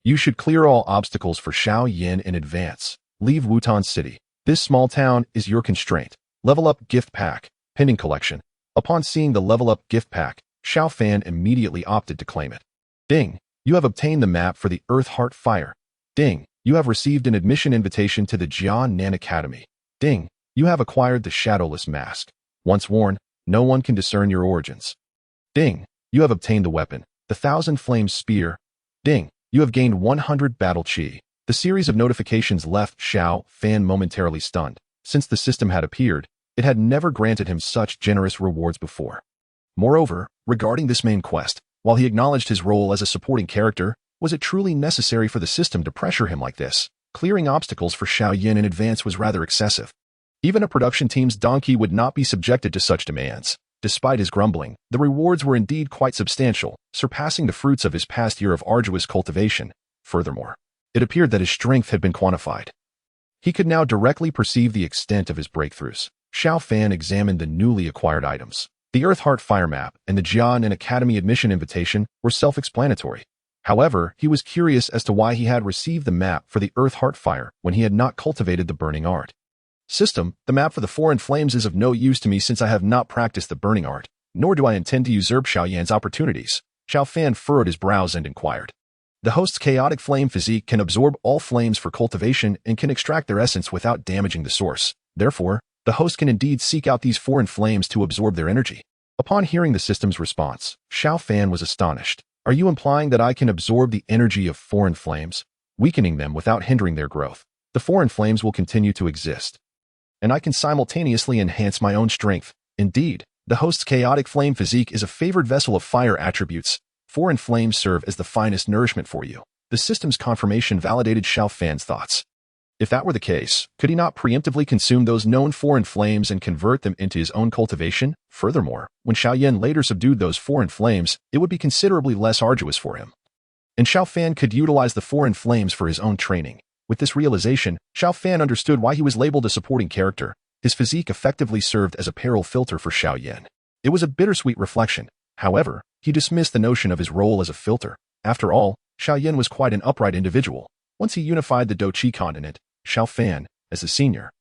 You should clear all obstacles for Xiao Yan in advance. Leave Wutan City. This small town is your constraint. Level up gift pack, pending collection. Upon seeing the level up gift pack, Xiao Fan immediately opted to claim it. Ding! You have obtained the map for the Earth Heart Fire. Ding! You have received an admission invitation to the Jian Nan Academy. Ding! You have acquired the Shadowless Mask. Once worn, no one can discern your origins. Ding! You have obtained the weapon, the Thousand Flames Spear. Ding! You have gained 100 Battle Chi. The series of notifications left Xiao Fan momentarily stunned. Since the system had appeared, it had never granted him such generous rewards before. Moreover, regarding this main quest, while he acknowledged his role as a supporting character, was it truly necessary for the system to pressure him like this? Clearing obstacles for Xiao Yan in advance was rather excessive. Even a production team's donkey would not be subjected to such demands. Despite his grumbling, the rewards were indeed quite substantial, surpassing the fruits of his past year of arduous cultivation. Furthermore, it appeared that his strength had been quantified. He could now directly perceive the extent of his breakthroughs. Xiao Fan examined the newly acquired items. The Earth Heart Fire Map and the Jian Nan Academy admission invitation were self-explanatory. However, he was curious as to why he had received the map for the Earth Heart Fire when he had not cultivated the burning art. System, the map for the Foreign Flames is of no use to me since I have not practiced the burning art, nor do I intend to usurp Xiao Yan's opportunities. Xiao Fan furrowed his brows and inquired. The host's chaotic flame physique can absorb all flames for cultivation and can extract their essence without damaging the source. Therefore, the host can indeed seek out these foreign flames to absorb their energy. Upon hearing the system's response, Xiao Fan was astonished. Are you implying that I can absorb the energy of foreign flames, weakening them without hindering their growth? The foreign flames will continue to exist, and I can simultaneously enhance my own strength. Indeed, the host's chaotic flame physique is a favored vessel of fire attributes. Foreign flames serve as the finest nourishment for you. The system's confirmation validated Xiao Fan's thoughts. If that were the case, could he not preemptively consume those known foreign flames and convert them into his own cultivation? Furthermore, when Xiao Yan later subdued those foreign flames, it would be considerably less arduous for him. And Xiao Fan could utilize the foreign flames for his own training. With this realization, Xiao Fan understood why he was labeled a supporting character. His physique effectively served as a peril filter for Xiao Yan. It was a bittersweet reflection. However, he dismissed the notion of his role as a filter. After all, Xiao Yan was quite an upright individual. Once he unified the Dou Qi continent, Xiao Fan, as a senior,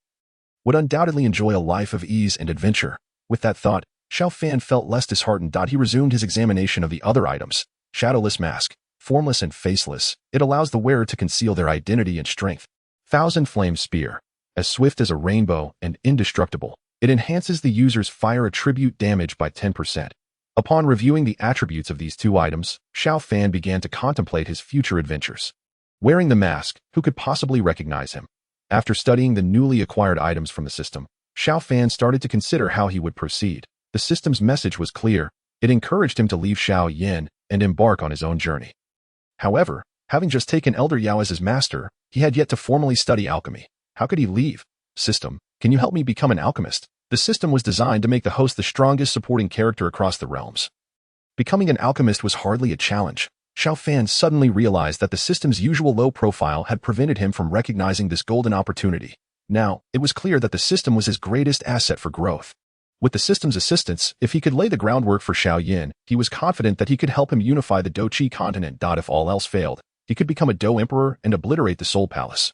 would undoubtedly enjoy a life of ease and adventure. With that thought, Xiao Fan felt less disheartened. He resumed his examination of the other items. Shadowless Mask, formless and faceless, it allows the wearer to conceal their identity and strength. Thousand Flame Spear, as swift as a rainbow and indestructible, it enhances the user's fire attribute damage by 10%. Upon reviewing the attributes of these two items, Xiao Fan began to contemplate his future adventures. Wearing the mask, who could possibly recognize him? After studying the newly acquired items from the system, Xiao Fan started to consider how he would proceed. The system's message was clear. It encouraged him to leave Xiao Yan and embark on his own journey. However, having just taken Elder Yao as his master, he had yet to formally study alchemy. How could he leave? System, can you help me become an alchemist? The system was designed to make the host the strongest supporting character across the realms. Becoming an alchemist was hardly a challenge. Xiao Fan suddenly realized that the system's usual low profile had prevented him from recognizing this golden opportunity. Now, it was clear that the system was his greatest asset for growth. With the system's assistance, if he could lay the groundwork for Xiao Yan, he was confident that he could help him unify the Dou Qi continent. If all else failed, he could become a Dou Emperor and obliterate the Soul Palace,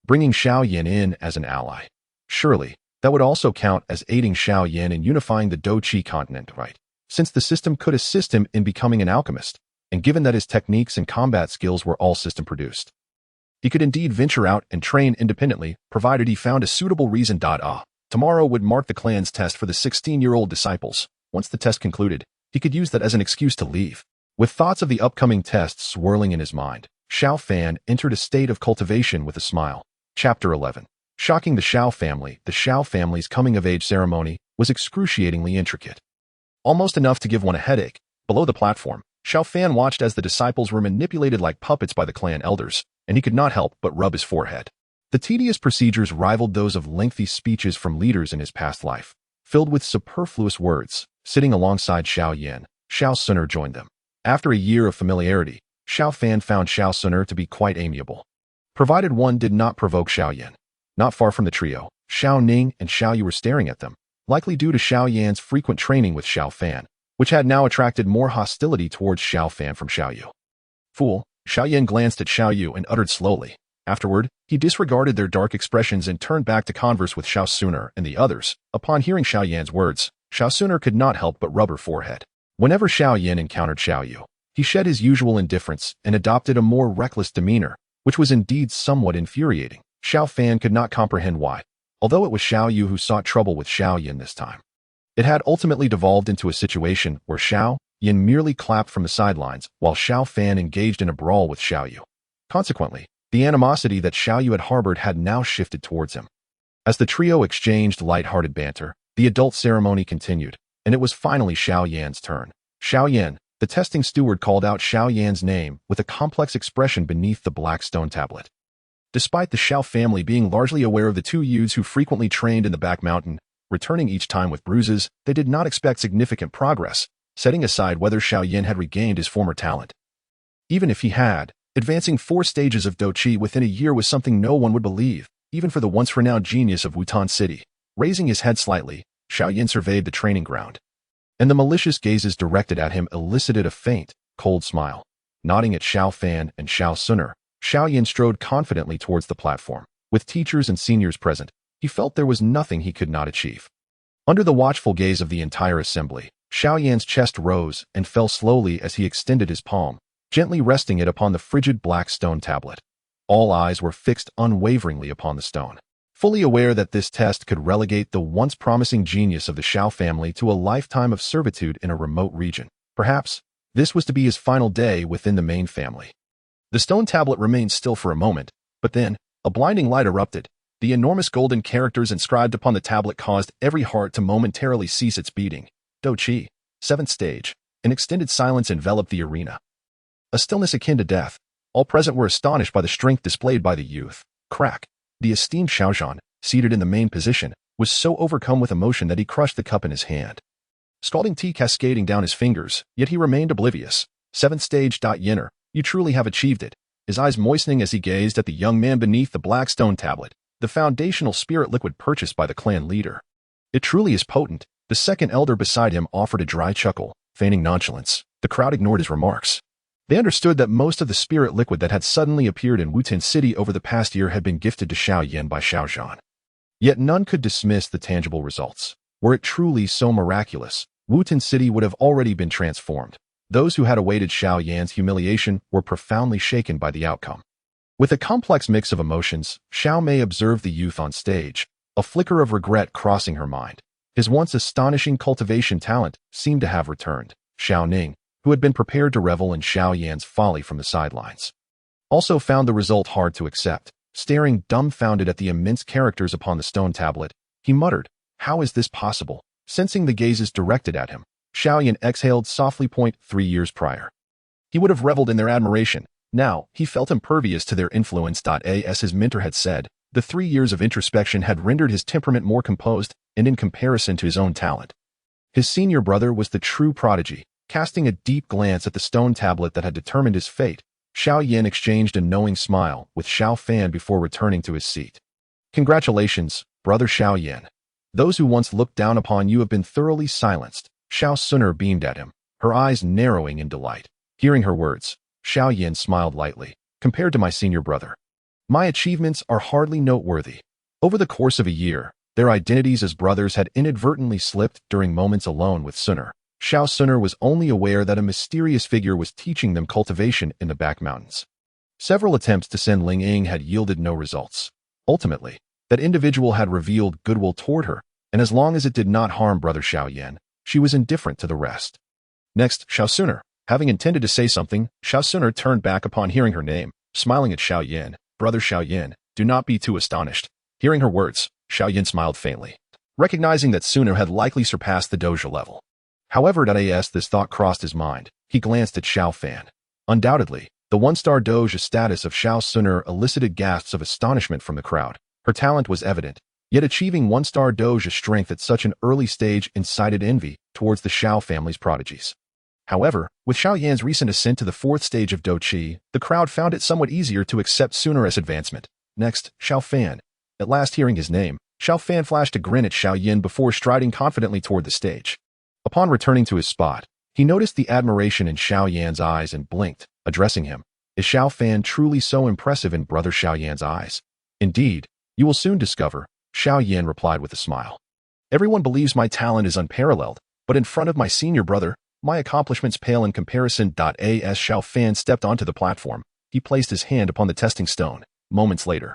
bringing Xiao Yan in as an ally. Surely, that would also count as aiding Xiao Yan in unifying the Dou Qi continent, right? Since the system could assist him in becoming an alchemist, and given that his techniques and combat skills were all system-produced. He could indeed venture out and train independently, provided he found a suitable reason. Tomorrow would mark the clan's test for the 16-year-old disciples. Once the test concluded, he could use that as an excuse to leave. With thoughts of the upcoming tests swirling in his mind, Xiao Fan entered a state of cultivation with a smile. Chapter 11. Shocking the Xiao family. The Xiao family's coming-of-age ceremony was excruciatingly intricate. Almost enough to give one a headache. Below the platform, Xiao Fan watched as the disciples were manipulated like puppets by the clan elders, and he could not help but rub his forehead. The tedious procedures rivaled those of lengthy speeches from leaders in his past life, filled with superfluous words. Sitting alongside Xiao Yan, Xiao Suner joined them. After a year of familiarity, Xiao Fan found Xiao Suner to be quite amiable, provided one did not provoke Xiao Yan. Not far from the trio, Xiao Ning and Xiao Yu were staring at them, likely due to Xiao Yan's frequent training with Xiao Fan, which had now attracted more hostility towards Xiao Fan from Xiao Yu. Fool, Xiao Yan glanced at Xiao Yu and uttered slowly. Afterward, he disregarded their dark expressions and turned back to converse with Xiao Suner and the others. Upon hearing Xiao Yan's words, Xiao Suner could not help but rub her forehead. Whenever Xiao Yan encountered Xiao Yu, he shed his usual indifference and adopted a more reckless demeanor, which was indeed somewhat infuriating. Xiao Fan could not comprehend why, although it was Xiao Yu who sought trouble with Xiao Yan this time. It had ultimately devolved into a situation where Xiao Yan merely clapped from the sidelines while Xiao Fan engaged in a brawl with Xiao Yu. Consequently, the animosity that Xiao Yu had harbored had now shifted towards him. As the trio exchanged light-hearted banter, the adult ceremony continued, and it was finally Xiao Yan's turn. Xiao Yan, the testing steward, called out Xiao Yan's name with a complex expression beneath the black stone tablet. Despite the Xiao family being largely aware of the two youths who frequently trained in the back mountain, returning each time with bruises, they did not expect significant progress, setting aside whether Xiao Yan had regained his former talent. Even if he had, advancing 4 stages of Dou Qi within a year was something no one would believe, even for the once-renowned genius of Wutan City. Raising his head slightly, Xiao Yan surveyed the training ground, and the malicious gazes directed at him elicited a faint, cold smile. Nodding at Xiao Fan and Xiao Suner, Xiao Yan strode confidently towards the platform. With teachers and seniors present, he felt there was nothing he could not achieve. Under the watchful gaze of the entire assembly, Xiao Yan's chest rose and fell slowly as he extended his palm, gently resting it upon the frigid black stone tablet. All eyes were fixed unwaveringly upon the stone, fully aware that this test could relegate the once promising genius of the Xiao family to a lifetime of servitude in a remote region. Perhaps, this was to be his final day within the main family. The stone tablet remained still for a moment, but then, a blinding light erupted. The enormous golden characters inscribed upon the tablet caused every heart to momentarily cease its beating. Dou Qi, 7th stage. An extended silence enveloped the arena. A stillness akin to death. All present were astonished by the strength displayed by the youth. Crack. The esteemed Xiaozhan, seated in the main position, was so overcome with emotion that he crushed the cup in his hand, scalding tea cascading down his fingers, yet he remained oblivious. 7th stage. Yenner, you truly have achieved it. His eyes moistening as he gazed at the young man beneath the black stone tablet, the foundational spirit liquid purchased by the clan leader. It truly is potent. The second elder beside him offered a dry chuckle, feigning nonchalance. The crowd ignored his remarks. They understood that most of the spirit liquid that had suddenly appeared in Wutan City over the past year had been gifted to Xiao Yan by Xiaozhan. Yet none could dismiss the tangible results. Were it truly so miraculous, Wutan City would have already been transformed. Those who had awaited Xiao Yan's humiliation were profoundly shaken by the outcome. With a complex mix of emotions, Xiao Mei observed the youth on stage, a flicker of regret crossing her mind. His once astonishing cultivation talent seemed to have returned. Xiao Ning, who had been prepared to revel in Xiao Yan's folly from the sidelines, also found the result hard to accept. Staring dumbfounded at the immense characters upon the stone tablet, he muttered, "How is this possible?" Sensing the gazes directed at him, Xiao Yan exhaled softly. 3 years prior, he would have reveled in their admiration. Now, he felt impervious to their influence. As his mentor had said, the 3 years of introspection had rendered his temperament more composed, and in comparison to his own talent, his senior brother was the true prodigy. Casting a deep glance at the stone tablet that had determined his fate, Xiao Yan exchanged a knowing smile with Xiao Fan before returning to his seat. "Congratulations, brother Xiao Yan. Those who once looked down upon you have been thoroughly silenced." Xiao Suner beamed at him, her eyes narrowing in delight. Hearing her words, Xiao Yan smiled lightly. "Compared to my senior brother, my achievements are hardly noteworthy." Over the course of a year, their identities as brothers had inadvertently slipped during moments alone with Suner. Xiao Suner was only aware that a mysterious figure was teaching them cultivation in the back mountains. Several attempts to send Ling Ying had yielded no results. Ultimately, that individual had revealed goodwill toward her, and as long as it did not harm brother Xiao Yan, she was indifferent to the rest. Next, Xiao Suner. Having intended to say something, Xiao Suner turned back upon hearing her name, smiling at Xiao Yan. Brother Xiao Yan, do not be too astonished. Hearing her words, Xiao Yan smiled faintly, recognizing that Suner had likely surpassed the doja level. However, as this thought crossed his mind, he glanced at Xiao Fan. Undoubtedly, the one-star doja status of Xiao Suner elicited gasps of astonishment from the crowd. Her talent was evident, yet achieving one-star doja strength at such an early stage incited envy towards the Xiao family's prodigies. However, with Xiao Yan's recent ascent to the 4th stage of Do Qi, the crowd found it somewhat easier to accept Suner's advancement. Next, Xiao Fan. At last hearing his name, Xiao Fan flashed a grin at Xiao Yan before striding confidently toward the stage. Upon returning to his spot, he noticed the admiration in Xiao Yan's eyes and blinked, addressing him. Is Xiao Fan truly so impressive in brother Xiao Yan's eyes? Indeed, you will soon discover, Xiao Yan replied with a smile. Everyone believes my talent is unparalleled, but in front of my senior brother, my accomplishments pale in comparison. As Xiao Fan stepped onto the platform, he placed his hand upon the testing stone. Moments later,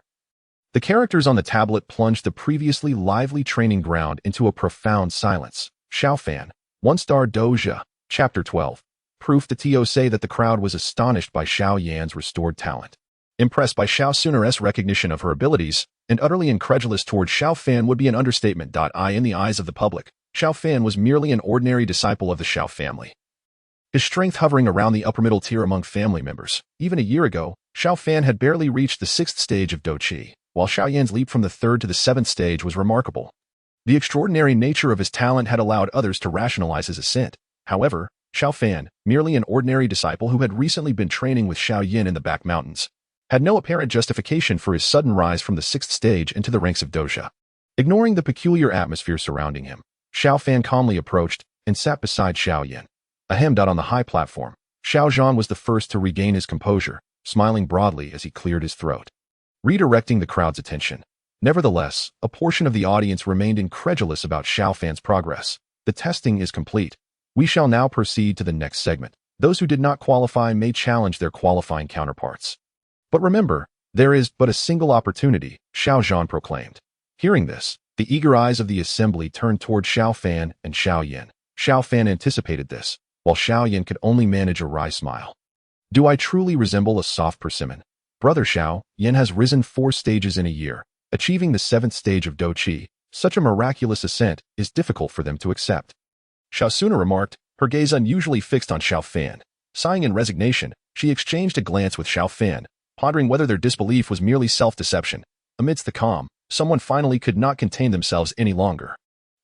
the characters on the tablet plunged the previously lively training ground into a profound silence. Xiao Fan, 1-star doja, Chapter 12. Proof. The TO say that the crowd was astonished by Xiao Yan's restored talent. Impressed by Xiao Suner's recognition of her abilities, and utterly incredulous toward Xiao Fan would be an understatement. In the eyes of the public, Xiao Fan was merely an ordinary disciple of the Xiao family. His strength hovering around the upper middle tier among family members. Even a year ago, Xiao Fan had barely reached the 6th stage of Do Qi, while Xiao Yan's leap from the 3rd to the 7th stage was remarkable. The extraordinary nature of his talent had allowed others to rationalize his ascent. However, Xiao Fan, merely an ordinary disciple who had recently been training with Xiao Yan in the back mountains, had no apparent justification for his sudden rise from the 6th stage into the ranks of doja. Ignoring the peculiar atmosphere surrounding him, Xiao Fan calmly approached and sat beside Xiao Yan. On the high platform, Xiao Zhan was the first to regain his composure, smiling broadly as he cleared his throat, redirecting the crowd's attention. Nevertheless, a portion of the audience remained incredulous about Xiao Fan's progress. The testing is complete. We shall now proceed to the next segment. Those who did not qualify may challenge their qualifying counterparts. But remember, there is but a single opportunity, Xiao Zhan proclaimed. Hearing this, the eager eyes of the assembly turned toward Xiao Fan and Xiao Yan. Xiao Fan anticipated this, while Xiao Yan could only manage a wry smile. Do I truly resemble a soft persimmon? Brother Xiao Yan has risen 4 stages in a year, achieving the 7th stage of Do Qi. Such a miraculous ascent is difficult for them to accept. Xiao Suner remarked, her gaze unusually fixed on Xiao Fan. Sighing in resignation, she exchanged a glance with Xiao Fan, pondering whether their disbelief was merely self-deception. Amidst the calm, someone finally could not contain themselves any longer.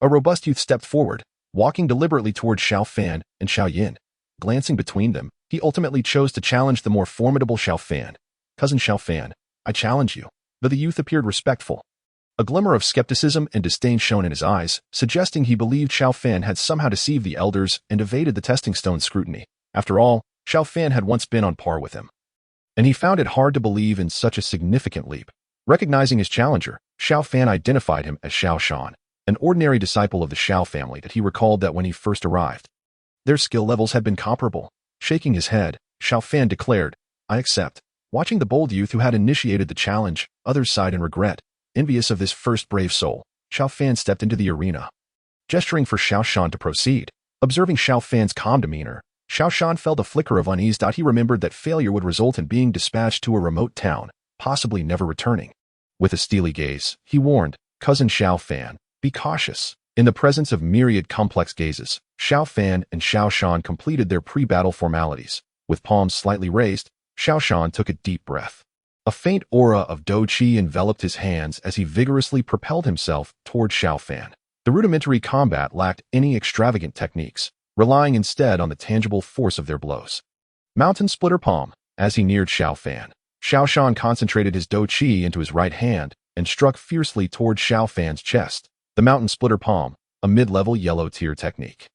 A robust youth stepped forward, walking deliberately toward Xiao Fan and Xiao Yan. Glancing between them, he ultimately chose to challenge the more formidable Xiao Fan. Cousin Xiao Fan, I challenge you. Though the youth appeared respectful, a glimmer of skepticism and disdain shone in his eyes, suggesting he believed Xiao Fan had somehow deceived the elders and evaded the testing stone's scrutiny. After all, Xiao Fan had once been on par with him, and he found it hard to believe in such a significant leap. Recognizing his challenger, Xiao Fan identified him as Xiao Shan, an ordinary disciple of the Xiao family that he recalled that when he first arrived, their skill levels had been comparable. Shaking his head, Xiao Fan declared, I accept. Watching the bold youth who had initiated the challenge, others sighed in regret. Envious of this first brave soul, Xiao Fan stepped into the arena, gesturing for Xiao Shan to proceed. Observing Xiao Fan's calm demeanor, Xiao Shan felt a flicker of unease. He remembered that failure would result in being dispatched to a remote town, possibly never returning. With a steely gaze, he warned, Cousin Xiao Fan, be cautious. In the presence of myriad complex gazes, Xiao Fan and Xiao Shan completed their pre-battle formalities. With palms slightly raised, Xiao Shan took a deep breath. A faint aura of Do Qi enveloped his hands as he vigorously propelled himself toward Xiao Fan. The rudimentary combat lacked any extravagant techniques, relying instead on the tangible force of their blows. Mountain Splitter Palm. As he neared Xiao Fan, Xiao Shan concentrated his Do Qi into his right hand and struck fiercely toward Xiao Fan's chest. The Mountain Splitter Palm, a mid-level yellow tier technique,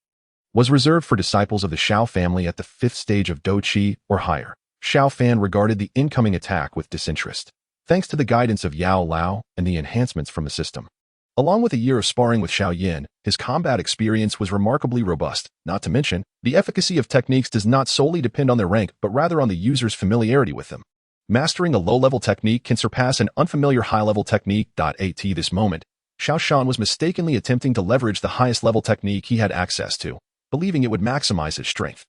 was reserved for disciples of the Xiao family at the 5th stage of Do Qi or higher. Xiao Fan regarded the incoming attack with disinterest, thanks to the guidance of Yao Lao and the enhancements from the system. Along with a year of sparring with Xiao Yan, his combat experience was remarkably robust. Not to mention, the efficacy of techniques does not solely depend on their rank but rather on the user's familiarity with them. Mastering a low-level technique can surpass an unfamiliar high-level technique. At this moment, Xiao Shan was mistakenly attempting to leverage the highest-level technique he had access to, believing it would maximize his strength.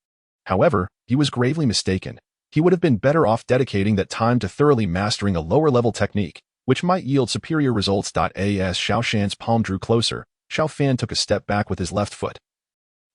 However, he was gravely mistaken. He would have been better off dedicating that time to thoroughly mastering a lower-level technique, which might yield superior results. As Xiao Shan's palm drew closer, Xiao Fan took a step back with his left foot,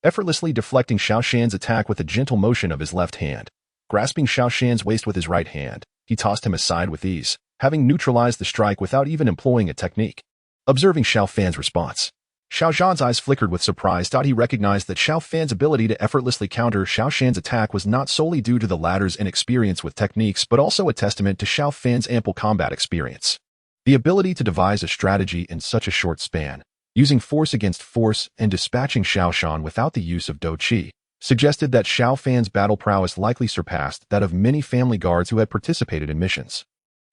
effortlessly deflecting Xiao Shan's attack with a gentle motion of his left hand. Grasping Xiao Shan's waist with his right hand, he tossed him aside with ease, having neutralized the strike without even employing a technique. Observing Xiao Fan's response, Xiao Zhan's eyes flickered with surprise. He recognized that Xiao Fan's ability to effortlessly counter Xiao Shan's attack was not solely due to the latter's inexperience with techniques but also a testament to Xiao Fan's ample combat experience. The ability to devise a strategy in such a short span, using force against force and dispatching Xiao Shan without the use of Dou Qi, suggested that Xiao Fan's battle prowess likely surpassed that of many family guards who had participated in missions.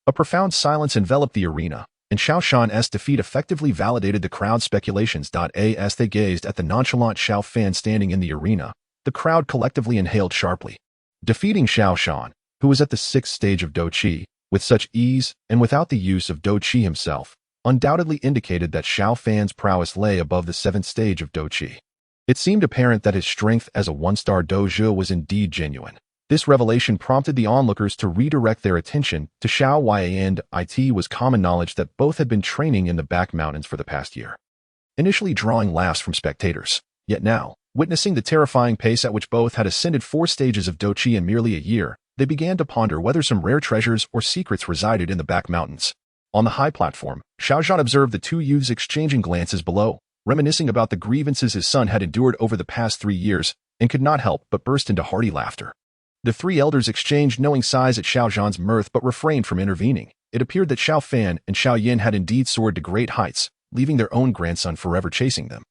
A profound silence enveloped the arena, and Xiao Shan's defeat effectively validated the crowd's speculations. As they gazed at the nonchalant Xiao Fan standing in the arena, the crowd collectively inhaled sharply. Defeating Xiao Shan, who was at the 6th stage of Dou Qi, with such ease and without the use of Dou Qi himself, undoubtedly indicated that Xiao Fan's prowess lay above the 7th stage of Dou Qi. It seemed apparent that his strength as a one-star dojo was indeed genuine. This revelation prompted the onlookers to redirect their attention to Xiao Yan. It was common knowledge that both had been training in the back mountains for the past year, initially drawing laughs from spectators. Yet now, witnessing the terrifying pace at which both had ascended 4 stages of Dou Qi in merely a year, they began to ponder whether some rare treasures or secrets resided in the back mountains. On the high platform, Xiao Zhan observed the two youths exchanging glances below, reminiscing about the grievances his son had endured over the past 3 years, and could not help but burst into hearty laughter. The 3 elders exchanged knowing sighs at Xiao Zhan's mirth but refrained from intervening. It appeared that Xiao Fan and Xiao Yan had indeed soared to great heights, leaving their own grandson forever chasing them.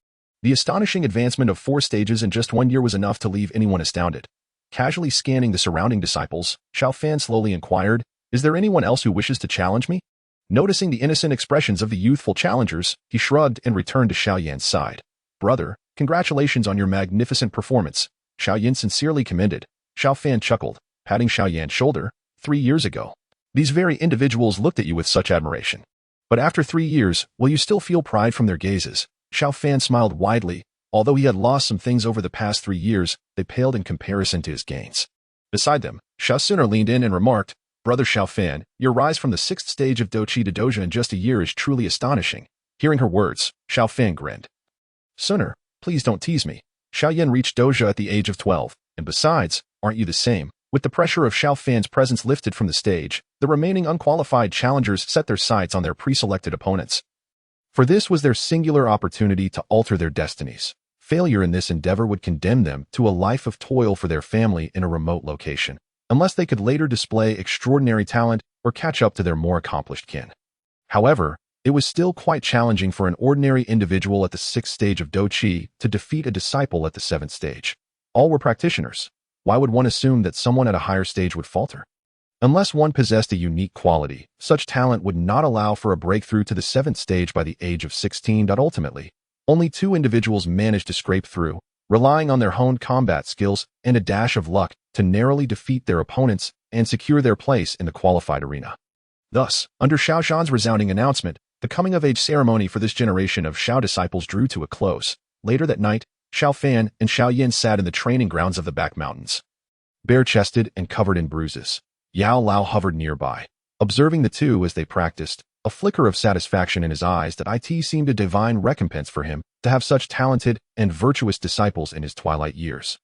The astonishing advancement of 4 stages in just 1 year was enough to leave anyone astounded. Casually scanning the surrounding disciples, Xiao Fan slowly inquired, "Is there anyone else who wishes to challenge me?" Noticing the innocent expressions of the youthful challengers, he shrugged and returned to Xiao Yan's side. "Brother, congratulations on your magnificent performance," Xiao Yan sincerely commended. Xiao Fan chuckled, patting Xiao Yan's shoulder. 3 years ago, these very individuals looked at you with such admiration. But after 3 years, will you still feel pride from their gazes? Xiao Fan smiled widely. Although he had lost some things over the past 3 years, they paled in comparison to his gains. Beside them, Xiao Suner leaned in and remarked, "Brother Xiao Fan, your rise from the 6th stage of Dou Qi to Doja in just a year is truly astonishing." Hearing her words, Xiao Fan grinned. "Suner, please don't tease me. Xiao Yan reached Doja at the age of 12, and besides, aren't you the same?" With the pressure of Xiao Fan's presence lifted from the stage, the remaining unqualified challengers set their sights on their pre-selected opponents. For this was their singular opportunity to alter their destinies. Failure in this endeavor would condemn them to a life of toil for their family in a remote location, unless they could later display extraordinary talent or catch up to their more accomplished kin. However, it was still quite challenging for an ordinary individual at the 6th stage of Dou Qi to defeat a disciple at the 7th stage. All were practitioners. Why would one assume that someone at a higher stage would falter? Unless one possessed a unique quality, such talent would not allow for a breakthrough to the 7th stage by the age of 16. Ultimately, only 2 individuals managed to scrape through, relying on their honed combat skills and a dash of luck to narrowly defeat their opponents and secure their place in the qualified arena. Thus, under Xiao Zhan's resounding announcement, the coming-of-age ceremony for this generation of Xiao disciples drew to a close. Later that night, Xiao Fan and Xiao Yan sat in the training grounds of the back mountains. Bare-chested and covered in bruises, Yao Lao hovered nearby, observing the two as they practiced, a flicker of satisfaction in his eyes that it seemed a divine recompense for him to have such talented and virtuous disciples in his twilight years.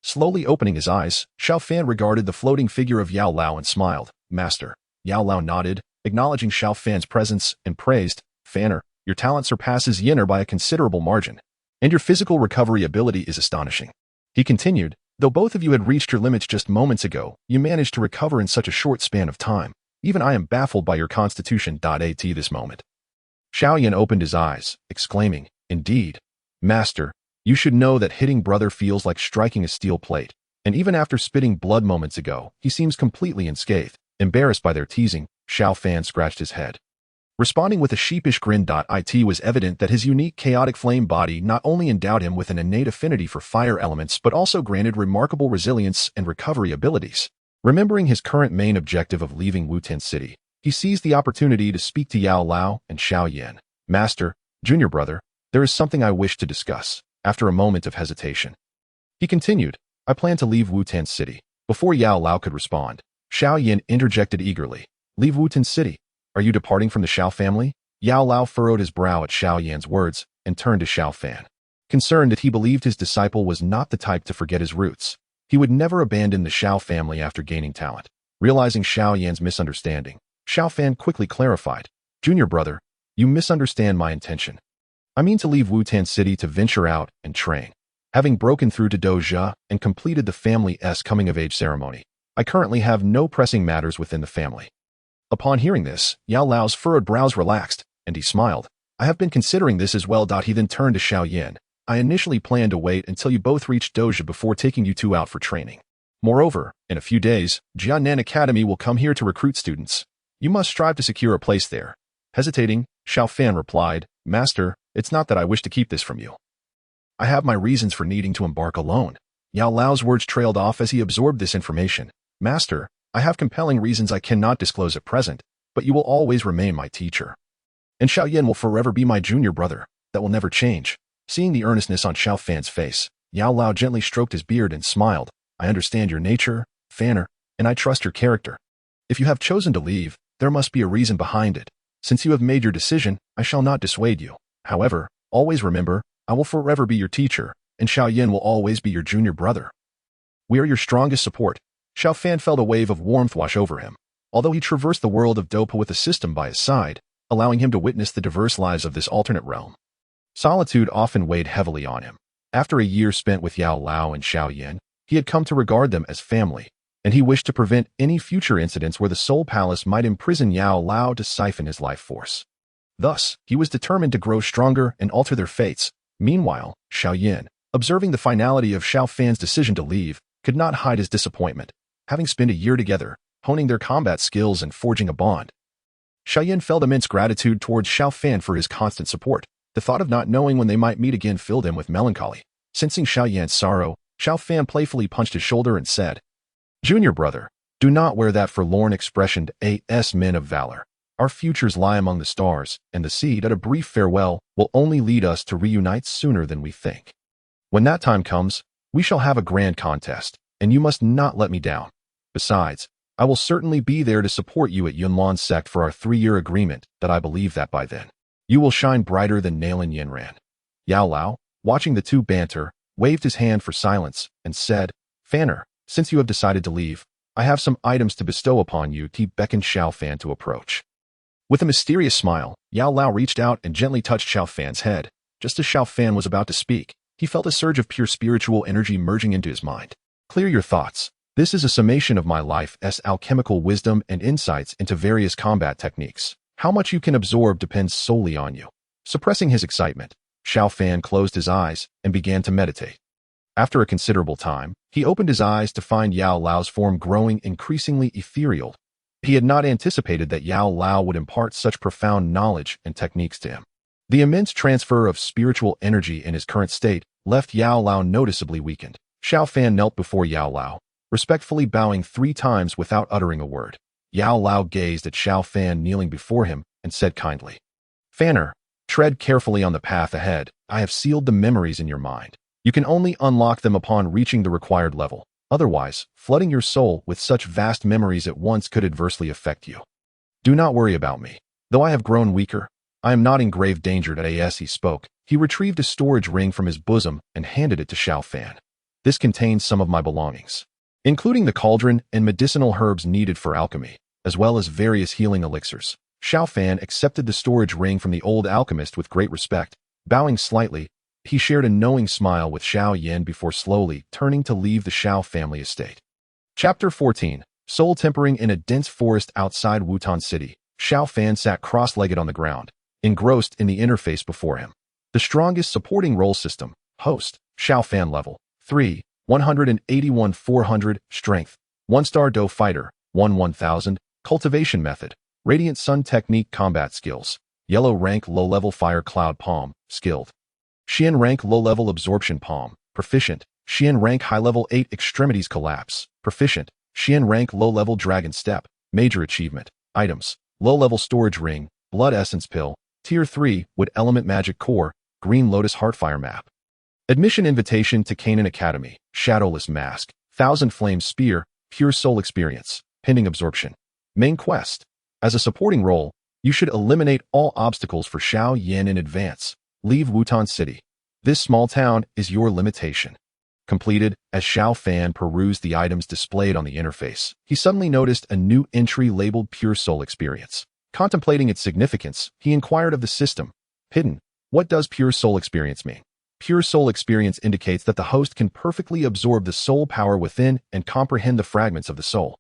Slowly opening his eyes, Xiao Fan regarded the floating figure of Yao Lao and smiled. "Master." Yao Lao nodded, acknowledging Xiao Fan's presence, and praised, "Fanner, your talent surpasses Yinner by a considerable margin, and your physical recovery ability is astonishing." He continued, "Though both of you had reached your limits just moments ago, you managed to recover in such a short span of time. Even I am baffled by your constitution. At this moment, Xiao Yan opened his eyes, exclaiming, "Indeed, Master, you should know that hitting brother feels like striking a steel plate, and even after spitting blood moments ago, he seems completely unscathed." Embarrassed by their teasing, Xiao Fan scratched his head. Responding with a sheepish grin. It was evident that his unique chaotic flame body not only endowed him with an innate affinity for fire elements but also granted remarkable resilience and recovery abilities. Remembering his current main objective of leaving Wutan City, he seized the opportunity to speak to Yao Lao and Xiao Yan. Master, junior brother, there is something I wish to discuss. After a moment of hesitation, he continued, I plan to leave Wutan City. Before Yao Lao could respond, Xiao Yan interjected eagerly. Leave Wutan City? Are you departing from the Xiao family? Yao Lao furrowed his brow at Xiao Yan's words and turned to Xiao Fan, concerned that he believed his disciple was not the type to forget his roots. He would never abandon the Xiao family after gaining talent. Realizing Xiao Yan's misunderstanding, Xiao Fan quickly clarified, Junior brother, you misunderstand my intention. I mean to leave Wutan City to venture out and train. Having broken through to Doja and completed the family's coming-of-age ceremony, I currently have no pressing matters within the family. Upon hearing this, Yao Lao's furrowed brows relaxed, and he smiled. I have been considering this as well. He then turned to Xiao Yan. I initially planned to wait until you both reached Doja before taking you two out for training. Moreover, in a few days, Jiannan Academy will come here to recruit students. You must strive to secure a place there. Hesitating, Xiao Fan replied, Master, it's not that I wish to keep this from you. I have my reasons for needing to embark alone. Yao Lao's words trailed off as he absorbed this information. Master, I have compelling reasons I cannot disclose at present, but you will always remain my teacher. And Xiao Yan will forever be my junior brother. That will never change. Seeing the earnestness on Xiao Fan's face, Yao Lao gently stroked his beard and smiled. I understand your nature, Fanner, and I trust your character. If you have chosen to leave, there must be a reason behind it. Since you have made your decision, I shall not dissuade you. However, always remember, I will forever be your teacher, and Xiao Yan will always be your junior brother. We are your strongest support. Xiao Fan felt a wave of warmth wash over him. Although he traversed the world of Dou Po with a system by his side, allowing him to witness the diverse lives of this alternate realm, solitude often weighed heavily on him. After a year spent with Yao Lao and Xiao Yan, he had come to regard them as family, and he wished to prevent any future incidents where the Soul Palace might imprison Yao Lao to siphon his life force. Thus, he was determined to grow stronger and alter their fates. Meanwhile, Xiao Yan, observing the finality of Xiao Fan's decision to leave, could not hide his disappointment. Having spent a year together, honing their combat skills and forging a bond, Xiao Yan felt immense gratitude towards Xiao Fan for his constant support. The thought of not knowing when they might meet again filled him with melancholy. Sensing Xiao Yan's sorrow, Xiao Fan playfully punched his shoulder and said, Junior brother, do not wear that forlorn expression as men of valor. Our futures lie among the stars, and the seed at a brief farewell will only lead us to reunite sooner than we think. When that time comes, we shall have a grand contest, and you must not let me down. Besides, I will certainly be there to support you at Yunlan's sect for our 3-year agreement that I believe that by then, you will shine brighter than Nailin Yanran. Yao Lao, watching the two banter, waved his hand for silence and said, Fanner, since you have decided to leave, I have some items to bestow upon you. He beckoned Xiao Fan to approach. With a mysterious smile, Yao Lao reached out and gently touched Xiao Fan's head. Just as Xiao Fan was about to speak, he felt a surge of pure spiritual energy merging into his mind. Clear your thoughts. This is a summation of my life's alchemical wisdom and insights into various combat techniques. How much you can absorb depends solely on you. Suppressing his excitement, Xiao Fan closed his eyes and began to meditate. After a considerable time, he opened his eyes to find Yao Lao's form growing increasingly ethereal. He had not anticipated that Yao Lao would impart such profound knowledge and techniques to him. The immense transfer of spiritual energy in his current state left Yao Lao noticeably weakened. Xiao Fan knelt before Yao Lao, respectfully bowing 3 times without uttering a word. Yao Lao gazed at Xiao Fan kneeling before him and said kindly, Fanner, tread carefully on the path ahead. I have sealed the memories in your mind. You can only unlock them upon reaching the required level. Otherwise, flooding your soul with such vast memories at once could adversely affect you. Do not worry about me. Though I have grown weaker, I am not in grave danger. As he spoke, he retrieved a storage ring from his bosom and handed it to Xiao Fan. This contains some of my belongings, including the cauldron and medicinal herbs needed for alchemy, as well as various healing elixirs. Xiao Fan accepted the storage ring from the old alchemist with great respect. Bowing slightly, he shared a knowing smile with Xiao Yan before slowly turning to leave the Xiao family estate. Chapter 14. Soul Tempering. In a dense forest outside Wutan City, Xiao Fan sat cross-legged on the ground, engrossed in the interface before him. The strongest supporting role system, host, Xiao Fan level 3, 181 400, strength, 1-star Dou fighter, 1000, cultivation method, radiant sun technique combat skills, yellow rank low-level fire cloud palm, skilled. Xian rank low-level absorption palm, proficient. Xian rank high-level 8 extremities collapse, proficient. Xian rank low-level dragon step, major achievement, items, low-level storage ring, blood essence pill, tier 3, wood element magic core, green lotus heartfire map. Admission invitation to Canaan Academy, shadowless mask, thousand flame spear, pure soul experience, pending absorption. Main quest. As a supporting role, you should eliminate all obstacles for Xiao Yan in advance. Leave Wutan City. This small town is your limitation. Completed. As Xiao Fan perused the items displayed on the interface, he suddenly noticed a new entry labeled Pure Soul Experience. Contemplating its significance, he inquired of the system. Hidden. What does Pure Soul Experience mean? Pure Soul Experience indicates that the host can perfectly absorb the soul power within and comprehend the fragments of the soul.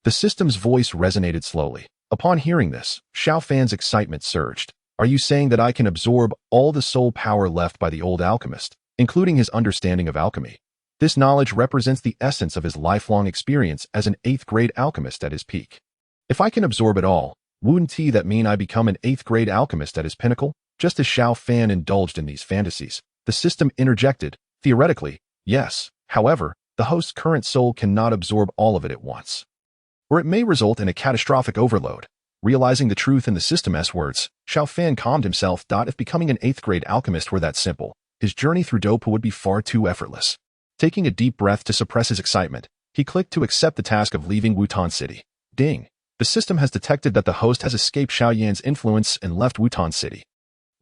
The system's voice resonated slowly. Upon hearing this, Xiao Fan's excitement surged. Are you saying that I can absorb all the soul power left by the old alchemist, including his understanding of alchemy? This knowledge represents the essence of his lifelong experience as an 8th grade alchemist at his peak. If I can absorb it all, wouldn't that mean I become an 8th grade alchemist at his pinnacle? Just as Xiao Fan indulged in these fantasies, the system interjected, theoretically, yes. However, the host's current soul cannot absorb all of it at once, or it may result in a catastrophic overload. Realizing the truth in the system's words, Xiao Fan calmed himself. If becoming an 8th grade alchemist were that simple, his journey through Dou Po would be far too effortless. Taking a deep breath to suppress his excitement, he clicked to accept the task of leaving Wutan City. Ding! The system has detected that the host has escaped Xiao Yan's influence and left Wutan City.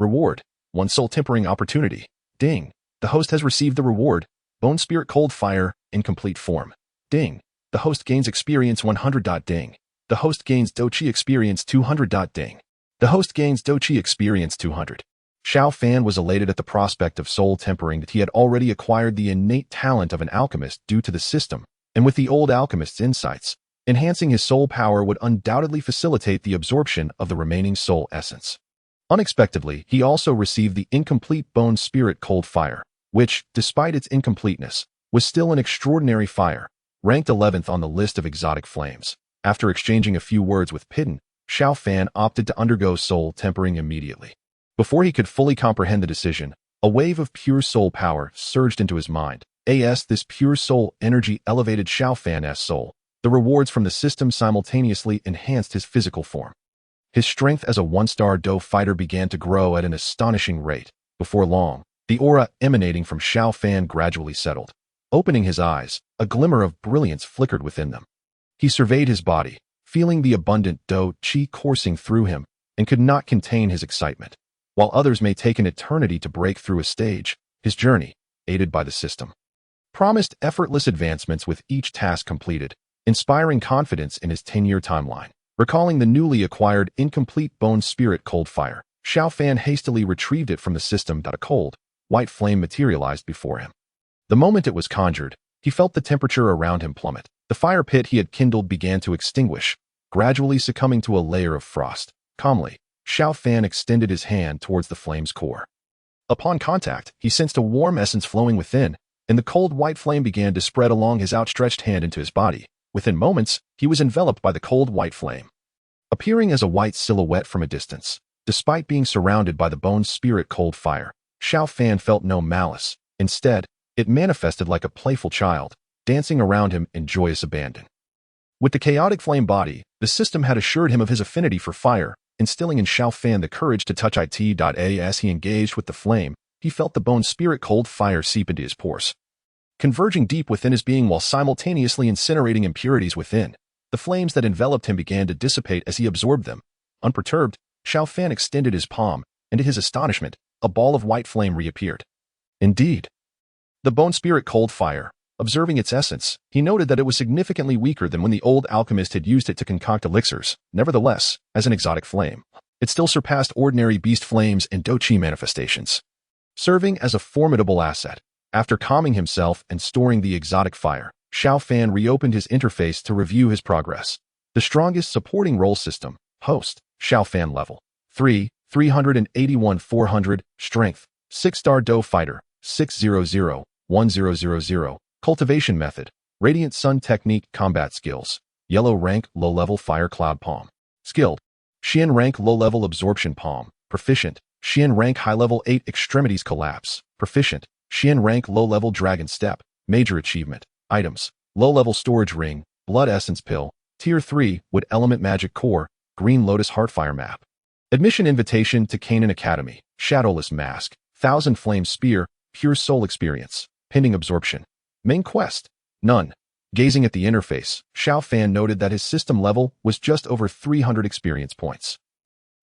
Reward: 1 soul tempering opportunity. Ding! The host has received the reward, Bone Spirit Cold Fire, in complete form. Ding! The host gains experience 100. Ding! The host gains Dou Qi experience 200. Ding! The host gains Dou Qi experience 200. Xiao Fan was elated at the prospect of soul tempering that he had already acquired the innate talent of an alchemist due to the system, and with the old alchemist's insights, enhancing his soul power would undoubtedly facilitate the absorption of the remaining soul essence. Unexpectedly, he also received the incomplete Bone Spirit Cold Fire, which, despite its incompleteness, was still an extraordinary fire, ranked 11th on the list of exotic flames. After exchanging a few words with Pidden, Xiao Fan opted to undergo soul tempering immediately. Before he could fully comprehend the decision, a wave of pure soul power surged into his mind. This pure soul energy elevated Xiao Fan's soul. The rewards from the system simultaneously enhanced his physical form. His strength as a 1-star Dou fighter began to grow at an astonishing rate. Before long, the aura emanating from Xiao Fan gradually settled. Opening his eyes, a glimmer of brilliance flickered within them. He surveyed his body, feeling the abundant Dou Qi coursing through him, and could not contain his excitement. While others may take an eternity to break through a stage, his journey, aided by the system, promised effortless advancements with each task completed, inspiring confidence in his 10-year timeline. Recalling the newly acquired incomplete Bone Spirit Cold Fire, Xiao Fan hastily retrieved it from the system. A cold, white flame materialized before him. The moment it was conjured, he felt the temperature around him plummet. The fire pit he had kindled began to extinguish, gradually succumbing to a layer of frost. Calmly, Xiao Fan extended his hand towards the flame's core. Upon contact, he sensed a warm essence flowing within, and the cold white flame began to spread along his outstretched hand into his body. Within moments, he was enveloped by the cold white flame, appearing as a white silhouette from a distance. Despite being surrounded by the Bone Spirit Cold Fire, Xiao Fan felt no malice. Instead, it manifested like a playful child, dancing around him in joyous abandon. With the chaotic flame body, the system had assured him of his affinity for fire, instilling in Xiao Fan the courage to touch it. As he engaged with the flame, he felt the Bone Spirit Cold Fire seep into his pores, converging deep within his being while simultaneously incinerating impurities within. The flames that enveloped him began to dissipate as he absorbed them. Unperturbed, Xiao Fan extended his palm, and to his astonishment, a ball of white flame reappeared. Indeed, the Bone Spirit Cold Fire. Observing its essence, he noted that it was significantly weaker than when the old alchemist had used it to concoct elixirs. Nevertheless, as an exotic flame, it still surpassed ordinary beast flames and Dou Qi manifestations, serving as a formidable asset. After calming himself and storing the exotic fire, Xiao Fan reopened his interface to review his progress. The strongest supporting role system, host, Xiao Fan level 3, 381 400, strength, 6-star Dou fighter, 600, 1000. Cultivation method, Radiant Sun technique combat skills, yellow rank low-level fire cloud palm. Skilled, Xian rank low-level absorption palm, proficient, Xian rank high-level 8 extremities collapse, proficient, Xian rank low-level dragon step, major achievement, items, low-level storage ring, Blood Essence Pill, Tier 3, Wood Element Magic Core, Green Lotus Heartfire Map. Admission Invitation to Canaan Academy, Shadowless Mask, Thousand Flame Spear, Pure Soul Experience, Pending Absorption. Main Quest, none. Gazing at the interface, Xiao Fan noted that his system level was just over 300 experience points.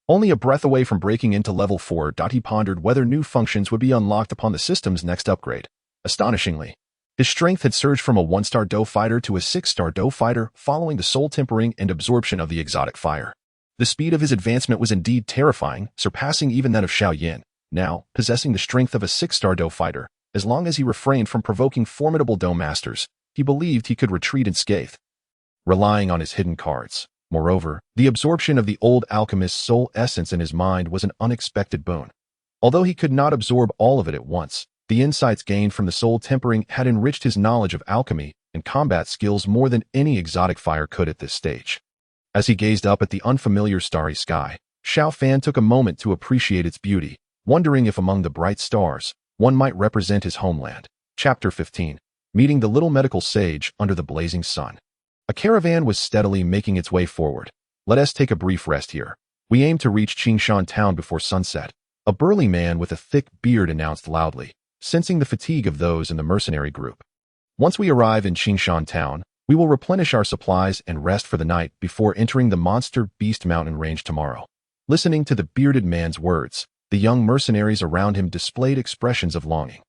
Only a breath away from breaking into level 4. He pondered whether new functions would be unlocked upon the system's next upgrade. Astonishingly, his strength had surged from a 1-star Dou fighter to a 6-star Dou fighter following the soul tempering and absorption of the exotic fire. The speed of his advancement was indeed terrifying, surpassing even that of Xiao Yan, now possessing the strength of a 6-star Dou fighter. As long as he refrained from provoking formidable Dou masters, he believed he could retreat unscathed, relying on his hidden cards. Moreover, the absorption of the old alchemist's soul essence in his mind was an unexpected boon. Although he could not absorb all of it at once, the insights gained from the soul tempering had enriched his knowledge of alchemy and combat skills more than any exotic fire could at this stage. As he gazed up at the unfamiliar starry sky, Xiao Fan took a moment to appreciate its beauty, wondering if among the bright stars, one might represent his homeland. Chapter 15. Meeting the little medical sage under the blazing sun. A caravan was steadily making its way forward. Let us take a brief rest here. We aim to reach Qingshan town before sunset. A burly man with a thick beard announced loudly, sensing the fatigue of those in the mercenary group. Once we arrive in Qingshan town, we will replenish our supplies and rest for the night before entering the monster beast mountain range tomorrow. Listening to the bearded man's words, the young mercenaries around him displayed expressions of longing,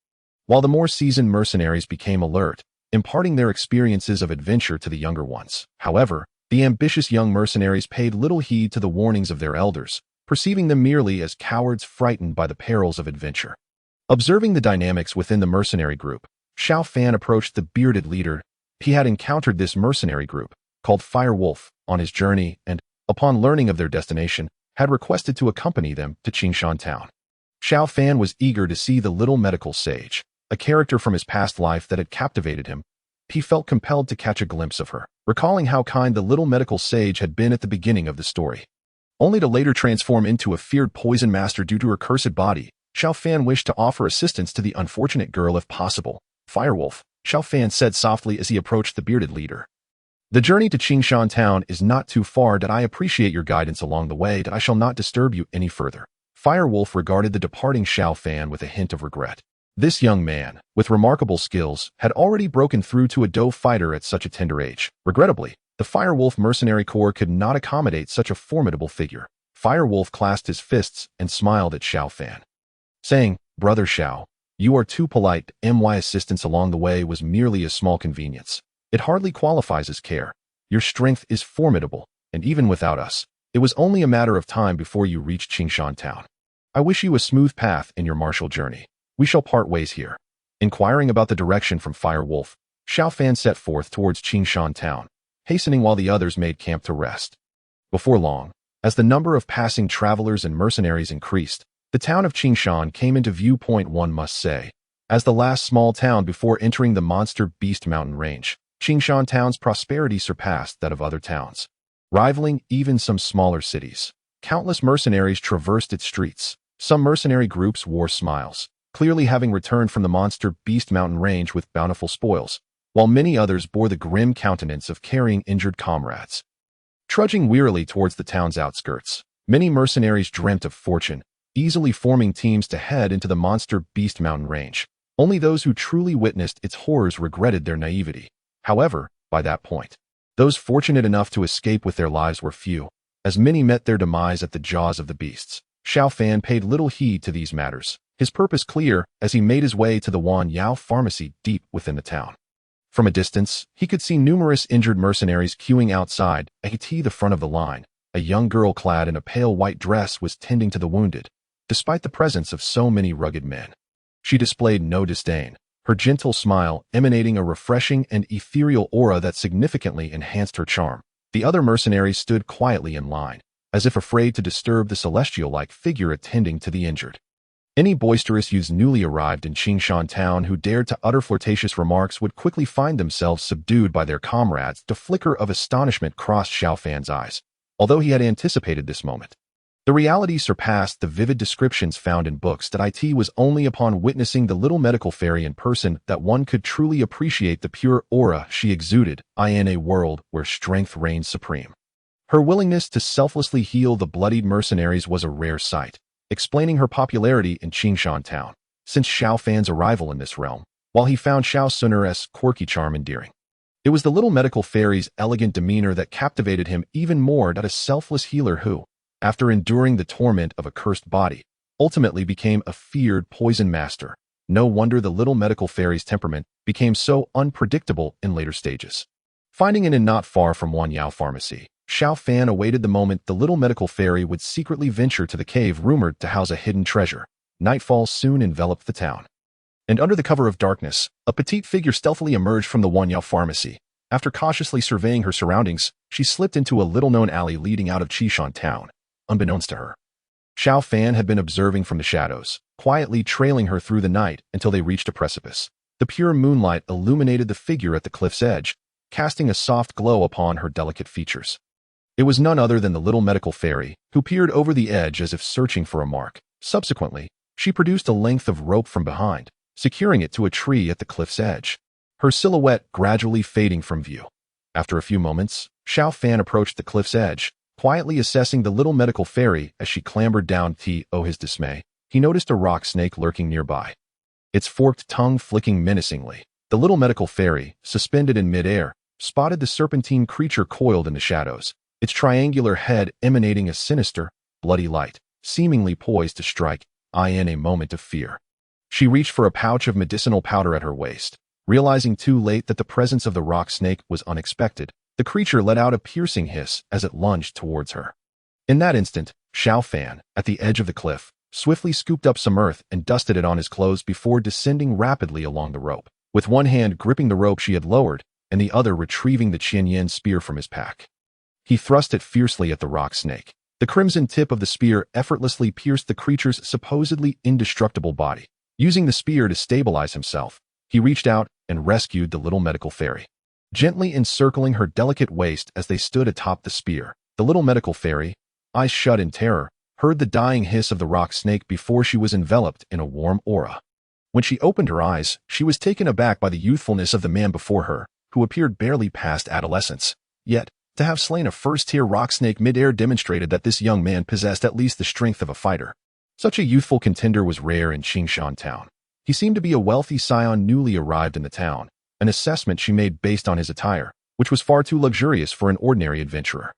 while the more seasoned mercenaries became alert, imparting their experiences of adventure to the younger ones. However, the ambitious young mercenaries paid little heed to the warnings of their elders, perceiving them merely as cowards frightened by the perils of adventure. Observing the dynamics within the mercenary group, Xiao Fan approached the bearded leader. He had encountered this mercenary group, called Fire Wolf, on his journey and, upon learning of their destination, had requested to accompany them to Qingshan town. Xiao Fan was eager to see the little medical sage, a character from his past life that had captivated him. He felt compelled to catch a glimpse of her, recalling how kind the little medical sage had been at the beginning of the story. Only to later transform into a feared poison master due to her cursed body, Xiao Fan wished to offer assistance to the unfortunate girl if possible. Firewolf, Xiao Fan said softly as he approached the bearded leader. The journey to Qingshan town is not too far. I appreciate your guidance along the way. I shall not disturb you any further. Firewolf regarded the departing Xiao Fan with a hint of regret. This young man, with remarkable skills, had already broken through to a Dou fighter at such a tender age. Regrettably, the Firewolf mercenary corps could not accommodate such a formidable figure. Firewolf clasped his fists and smiled at Xiao Fan, saying, "Brother Xiao, you are too polite. My assistance along the way was merely a small convenience. It hardly qualifies as care. Your strength is formidable, and even without us, it was only a matter of time before you reached Qingshan town. I wish you a smooth path in your martial journey. We shall part ways here." Inquiring about the direction from Firewolf, Xiao Fan set forth towards Qingshan town, hastening while the others made camp to rest. Before long, as the number of passing travelers and mercenaries increased, the town of Qingshan came into viewpoint, one must say. As the last small town before entering the monster beast mountain range, Qingshan town's prosperity surpassed that of other towns, rivaling even some smaller cities. Countless mercenaries traversed its streets. Some mercenary groups wore smiles, clearly having returned from the monster beast mountain range with bountiful spoils, while many others bore the grim countenance of carrying injured comrades. Trudging wearily towards the town's outskirts, many mercenaries dreamt of fortune, easily forming teams to head into the monster beast mountain range. Only those who truly witnessed its horrors regretted their naivety. However, by that point, those fortunate enough to escape with their lives were few, as many met their demise at the jaws of the beasts. Xiao Fan paid little heed to these matters, his purpose clear as he made his way to the Wan Yao pharmacy deep within the town. From a distance, he could see numerous injured mercenaries queuing outside, at the front of the line. A young girl clad in a pale white dress was tending to the wounded, despite the presence of so many rugged men. She displayed no disdain, her gentle smile emanating a refreshing and ethereal aura that significantly enhanced her charm. The other mercenaries stood quietly in line, as if afraid to disturb the celestial-like figure attending to the injured. Any boisterous youths newly arrived in Qingshan town who dared to utter flirtatious remarks would quickly find themselves subdued by their comrades. The flicker of astonishment crossed Xiao Fan's eyes, although he had anticipated this moment. The reality surpassed the vivid descriptions found in books that it was only upon witnessing the little medical fairy in person that one could truly appreciate the pure aura she exuded in a world where strength reigned supreme. Her willingness to selflessly heal the bloodied mercenaries was a rare sight, explaining her popularity in Qingshan town, since Xiao Fan's arrival in this realm, while he found Xiao Sun'er's quirky charm endearing. It was the little medical fairy's elegant demeanor that captivated him even more than a selfless healer who, after enduring the torment of a cursed body, ultimately became a feared poison master. No wonder the little medical fairy's temperament became so unpredictable in later stages. Finding an inn not far from Wanyao Pharmacy, Xiao Fan awaited the moment the little medical fairy would secretly venture to the cave rumored to house a hidden treasure. Nightfall soon enveloped the town. And under the cover of darkness, a petite figure stealthily emerged from the Wanyao Pharmacy. After cautiously surveying her surroundings, she slipped into a little-known alley leading out of Qishan town. Unbeknownst to her, Xiao Fan had been observing from the shadows, quietly trailing her through the night until they reached a precipice. The pure moonlight illuminated the figure at the cliff's edge, casting a soft glow upon her delicate features. It was none other than the little medical fairy, who peered over the edge as if searching for a mark. Subsequently, she produced a length of rope from behind, securing it to a tree at the cliff's edge, her silhouette gradually fading from view. After a few moments, Xiao Fan approached the cliff's edge, quietly assessing the little medical fairy as she clambered down. To his dismay, he noticed a rock snake lurking nearby, its forked tongue flicking menacingly. The little medical fairy, suspended in midair, spotted the serpentine creature coiled in the shadows, its triangular head emanating a sinister, bloody light, seemingly poised to strike in a moment of fear. She reached for a pouch of medicinal powder at her waist. Realizing too late that the presence of the rock snake was unexpected, the creature let out a piercing hiss as it lunged towards her. In that instant, Xiao Fan, at the edge of the cliff, swiftly scooped up some earth and dusted it on his clothes before descending rapidly along the rope, with one hand gripping the rope she had lowered and the other retrieving the Qianyan spear from his pack. He thrust it fiercely at the rock snake. The crimson tip of the spear effortlessly pierced the creature's supposedly indestructible body. Using the spear to stabilize himself, he reached out and rescued the little medical fairy. Gently encircling her delicate waist as they stood atop the spear, the little medical fairy, eyes shut in terror, heard the dying hiss of the rock snake before she was enveloped in a warm aura. When she opened her eyes, she was taken aback by the youthfulness of the man before her, who appeared barely past adolescence. Yet, to have slain a first-tier rock snake mid-air demonstrated that this young man possessed at least the strength of a fighter. Such a youthful contender was rare in Qingshan town. He seemed to be a wealthy scion newly arrived in the town, an assessment she made based on his attire, which was far too luxurious for an ordinary adventurer.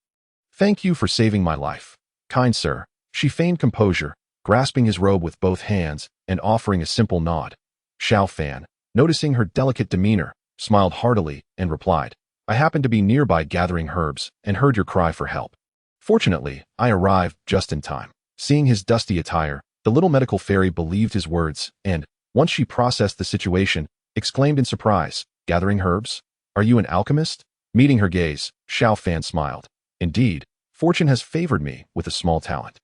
"Thank you for saving my life, kind sir," she feigned composure, grasping his robe with both hands and offering a simple nod. Xiao Fan, noticing her delicate demeanor, smiled heartily and replied, "I happened to be nearby gathering herbs and heard your cry for help. Fortunately, I arrived just in time." Seeing his dusty attire, the little medical fairy believed his words and, once she processed the situation, exclaimed in surprise, "Gathering herbs? Are you an alchemist?" Meeting her gaze, Xiao Fan smiled. "Indeed, fortune has favored me with a small talent."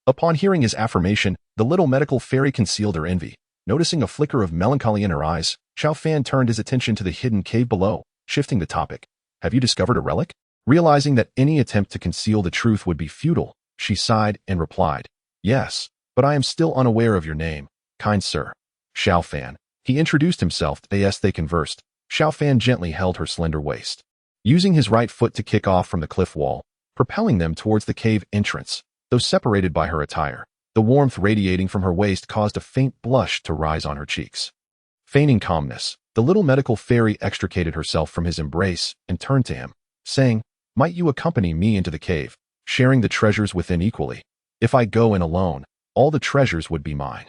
Upon hearing his affirmation, the little medical fairy concealed her envy. Noticing a flicker of melancholy in her eyes, Xiao Fan turned his attention to the hidden cave below, shifting the topic. "Have you discovered a relic?" Realizing that any attempt to conceal the truth would be futile, she sighed and replied, "Yes, but I am still unaware of your name, kind sir." Xiao Fan. He introduced himself as they conversed. Xiao Fan gently held her slender waist, using his right foot to kick off from the cliff wall, propelling them towards the cave entrance. Though separated by her attire, the warmth radiating from her waist caused a faint blush to rise on her cheeks. Feigning calmness, the little medical fairy extricated herself from his embrace and turned to him, saying, "Might you accompany me into the cave, sharing the treasures within equally? If I go in alone, all the treasures would be mine."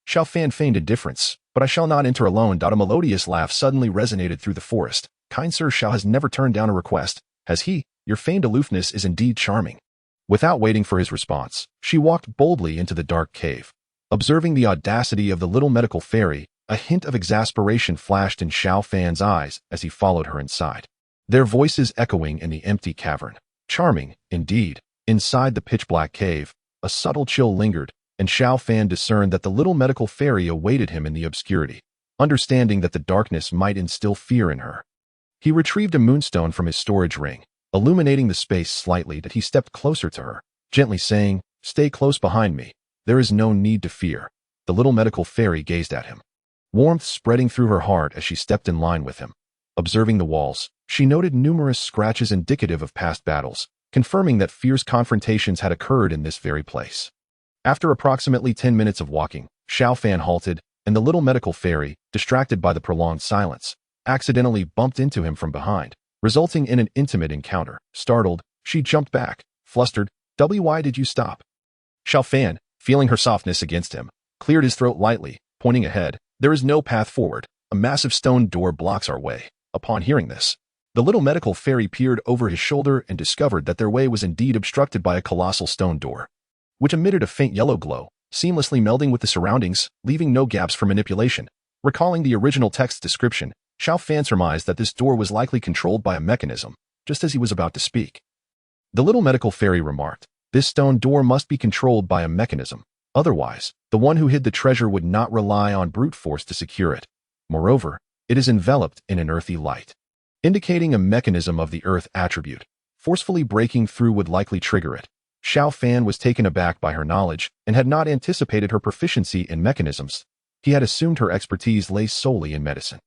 Xiao Fan feigned indifference, "But I shall not enter alone." A melodious laugh suddenly resonated through the forest. "Kind Sir Xiao has never turned down a request, has he? Your feigned aloofness is indeed charming." Without waiting for his response, she walked boldly into the dark cave. Observing the audacity of the little medical fairy, a hint of exasperation flashed in Xiao Fan's eyes as he followed her inside, their voices echoing in the empty cavern. Charming, indeed. Inside the pitch-black cave, a subtle chill lingered, and Xiao Fan discerned that the little medical fairy awaited him in the obscurity. Understanding that the darkness might instill fear in her, he retrieved a moonstone from his storage ring, illuminating the space slightly that he stepped closer to her, gently saying, Stay close behind me. There is no need to fear. The little medical fairy gazed at him, warmth spreading through her heart as she stepped in line with him. Observing the walls, she noted numerous scratches indicative of past battles, confirming that fierce confrontations had occurred in this very place. After approximately 10 minutes of walking, Xiao Fan halted, and the little medical fairy, distracted by the prolonged silence, accidentally bumped into him from behind, resulting in an intimate encounter. Startled, she jumped back, flustered. Why did you stop? Xiao Fan, feeling her softness against him, cleared his throat lightly, pointing ahead. There is no path forward. A massive stone door blocks our way. Upon hearing this, the little medical fairy peered over his shoulder and discovered that their way was indeed obstructed by a colossal stone door, which emitted a faint yellow glow, seamlessly melding with the surroundings, leaving no gaps for manipulation. Recalling the original text description, Xiao Fan surmised that this door was likely controlled by a mechanism, just as he was about to speak. The little medical fairy remarked, "This stone door must be controlled by a mechanism. Otherwise, the one who hid the treasure would not rely on brute force to secure it. Moreover, it is enveloped in an earthy light, indicating a mechanism of the earth attribute. Forcefully breaking through would likely trigger it." Xiao Fan was taken aback by her knowledge and had not anticipated her proficiency in mechanisms. He had assumed her expertise lay solely in medicine.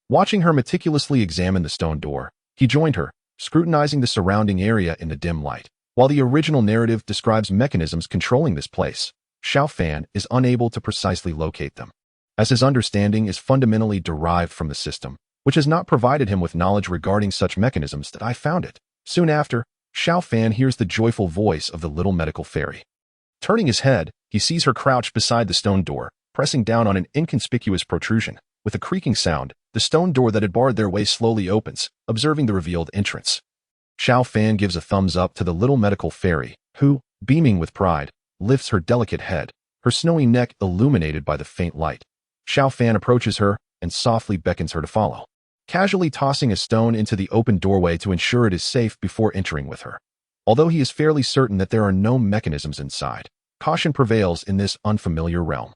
Watching her meticulously examine the stone door, he joined her, scrutinizing the surrounding area in the dim light. While the original narrative describes mechanisms controlling this place, Xiao Fan is unable to precisely locate them, as his understanding is fundamentally derived from the system, which has not provided him with knowledge regarding such mechanisms. That I found it. Soon after, Xiao Fan hears the joyful voice of the little medical fairy. Turning his head, he sees her crouched beside the stone door, pressing down on an inconspicuous protrusion. With a creaking sound, the stone door that had barred their way slowly opens, observing the revealed entrance. Xiao Fan gives a thumbs up to the little medical fairy, who, beaming with pride, lifts her delicate head, her snowy neck illuminated by the faint light. Xiao Fan approaches her and softly beckons her to follow, casually tossing a stone into the open doorway to ensure it is safe before entering with her. Although he is fairly certain that there are no mechanisms inside, caution prevails in this unfamiliar realm.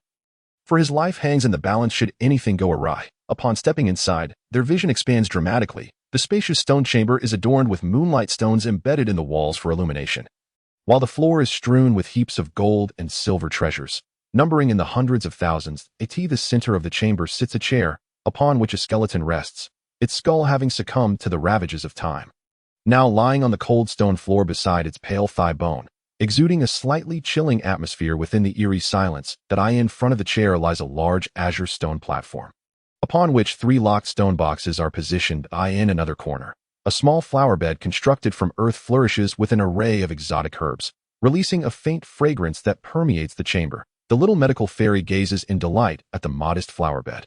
For his life hangs in the balance should anything go awry. Upon stepping inside, their vision expands dramatically. The spacious stone chamber is adorned with moonlight stones embedded in the walls for illumination, while the floor is strewn with heaps of gold and silver treasures, numbering in the hundreds of thousands. At the center of the chamber sits a chair, upon which a skeleton rests, its skull having succumbed to the ravages of time. Now lying on the cold stone floor beside its pale thigh bone, exuding a slightly chilling atmosphere within the eerie silence, in front of the chair lies a large azure stone platform, upon which 3 locked stone boxes are positioned. In another corner, a small flower bed constructed from earth flourishes with an array of exotic herbs, releasing a faint fragrance that permeates the chamber. The little medical fairy gazes in delight at the modest flower bed,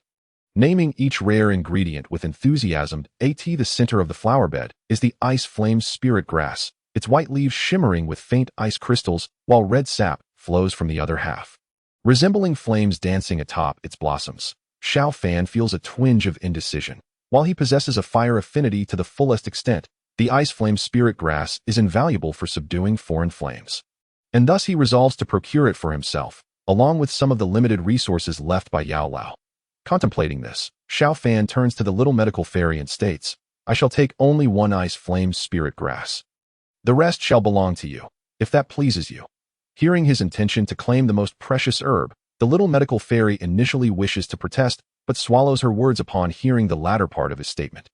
naming each rare ingredient with enthusiasm. At the center of the flower bed is the ice flame spirit grass, its white leaves shimmering with faint ice crystals, while red sap flows from the other half, resembling flames dancing atop its blossoms. Xiao Fan feels a twinge of indecision. While he possesses a fire affinity to the fullest extent, the ice flame spirit grass is invaluable for subduing foreign flames, and thus he resolves to procure it for himself, along with some of the limited resources left by Yao Lao. Contemplating this, Xiao Fan turns to the little medical fairy and states, "I shall take only 1 ice flame spirit grass. The rest shall belong to you, if that pleases you." Hearing his intention to claim the most precious herb, the little medical fairy initially wishes to protest, but swallows her words upon hearing the latter part of his statement.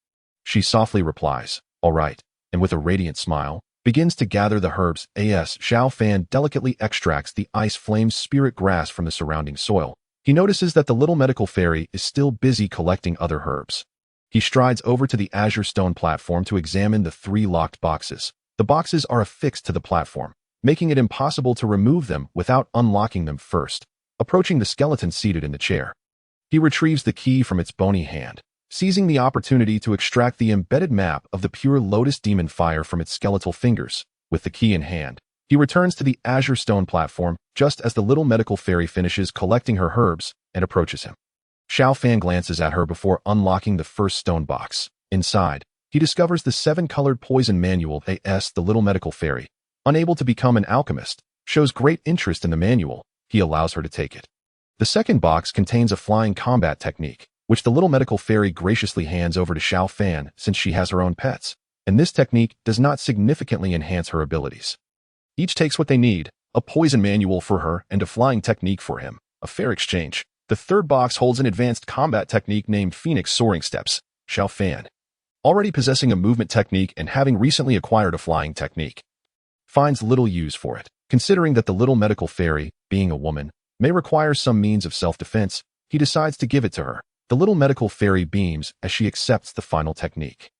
She softly replies, "All right," and with a radiant smile, begins to gather the herbs. Xiao Fan delicately extracts the ice flame spirit grass from the surrounding soil. He notices that the little medical fairy is still busy collecting other herbs. He strides over to the azure stone platform to examine the 3 locked boxes. The boxes are affixed to the platform, making it impossible to remove them without unlocking them first. Approaching the skeleton seated in the chair, he retrieves the key from its bony hand, seizing the opportunity to extract the embedded map of the pure Lotus demon fire from its skeletal fingers. With the key in hand, he returns to the azure stone platform just as the little medical fairy finishes collecting her herbs and approaches him. Xiao Fan glances at her before unlocking the first stone box. Inside, he discovers the 7-colored poison manual. The little medical fairy, unable to become an alchemist, shows great interest in the manual. He allows her to take it. The second box contains a flying combat technique, which the little medical fairy graciously hands over to Xiao Fan since she has her own pets, and this technique does not significantly enhance her abilities. Each takes what they need, a poison manual for her and a flying technique for him, a fair exchange. The third box holds an advanced combat technique named Phoenix Soaring Steps, Xiao Fan. Already possessing a movement technique and having recently acquired a flying technique, finds little use for it. Considering that the little medical fairy, being a woman, may require some means of self-defense, he decides to give it to her. The little medical fairy beams as she accepts the final technique,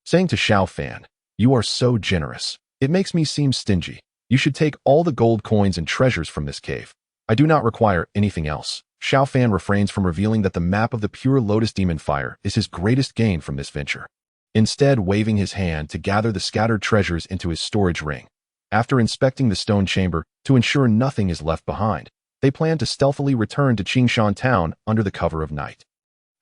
saying to Xiao Fan, "You are so generous. It makes me seem stingy. You should take all the gold coins and treasures from this cave. I do not require anything else." Xiao Fan refrains from revealing that the map of the pure Lotus demon fire is his greatest gain from this venture, instead waving his hand to gather the scattered treasures into his storage ring. After inspecting the stone chamber to ensure nothing is left behind, they plan to stealthily return to Qingshan town under the cover of night.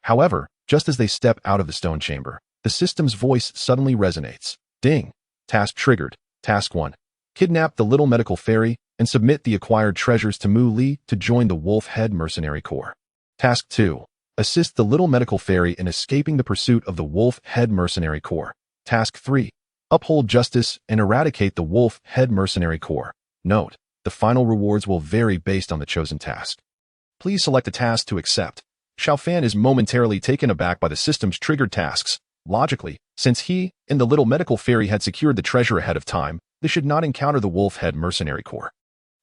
However, just as they step out of the stone chamber, the system's voice suddenly resonates. Ding! Task triggered. Task 1. Kidnap the little medical fairy and submit the acquired treasures to Mu Li to join the Wolf Head Mercenary Corps. Task 2. Assist the little medical fairy in escaping the pursuit of the Wolf Head Mercenary Corps. Task 3. Uphold justice and eradicate the Wolf Head Mercenary Corps. Note: the final rewards will vary based on the chosen task. Please select a task to accept. Xiao Fan is momentarily taken aback by the system's triggered tasks. Logically, since he and the little medical fairy had secured the treasure ahead of time, they should not encounter the Wolf Head Mercenary Corps.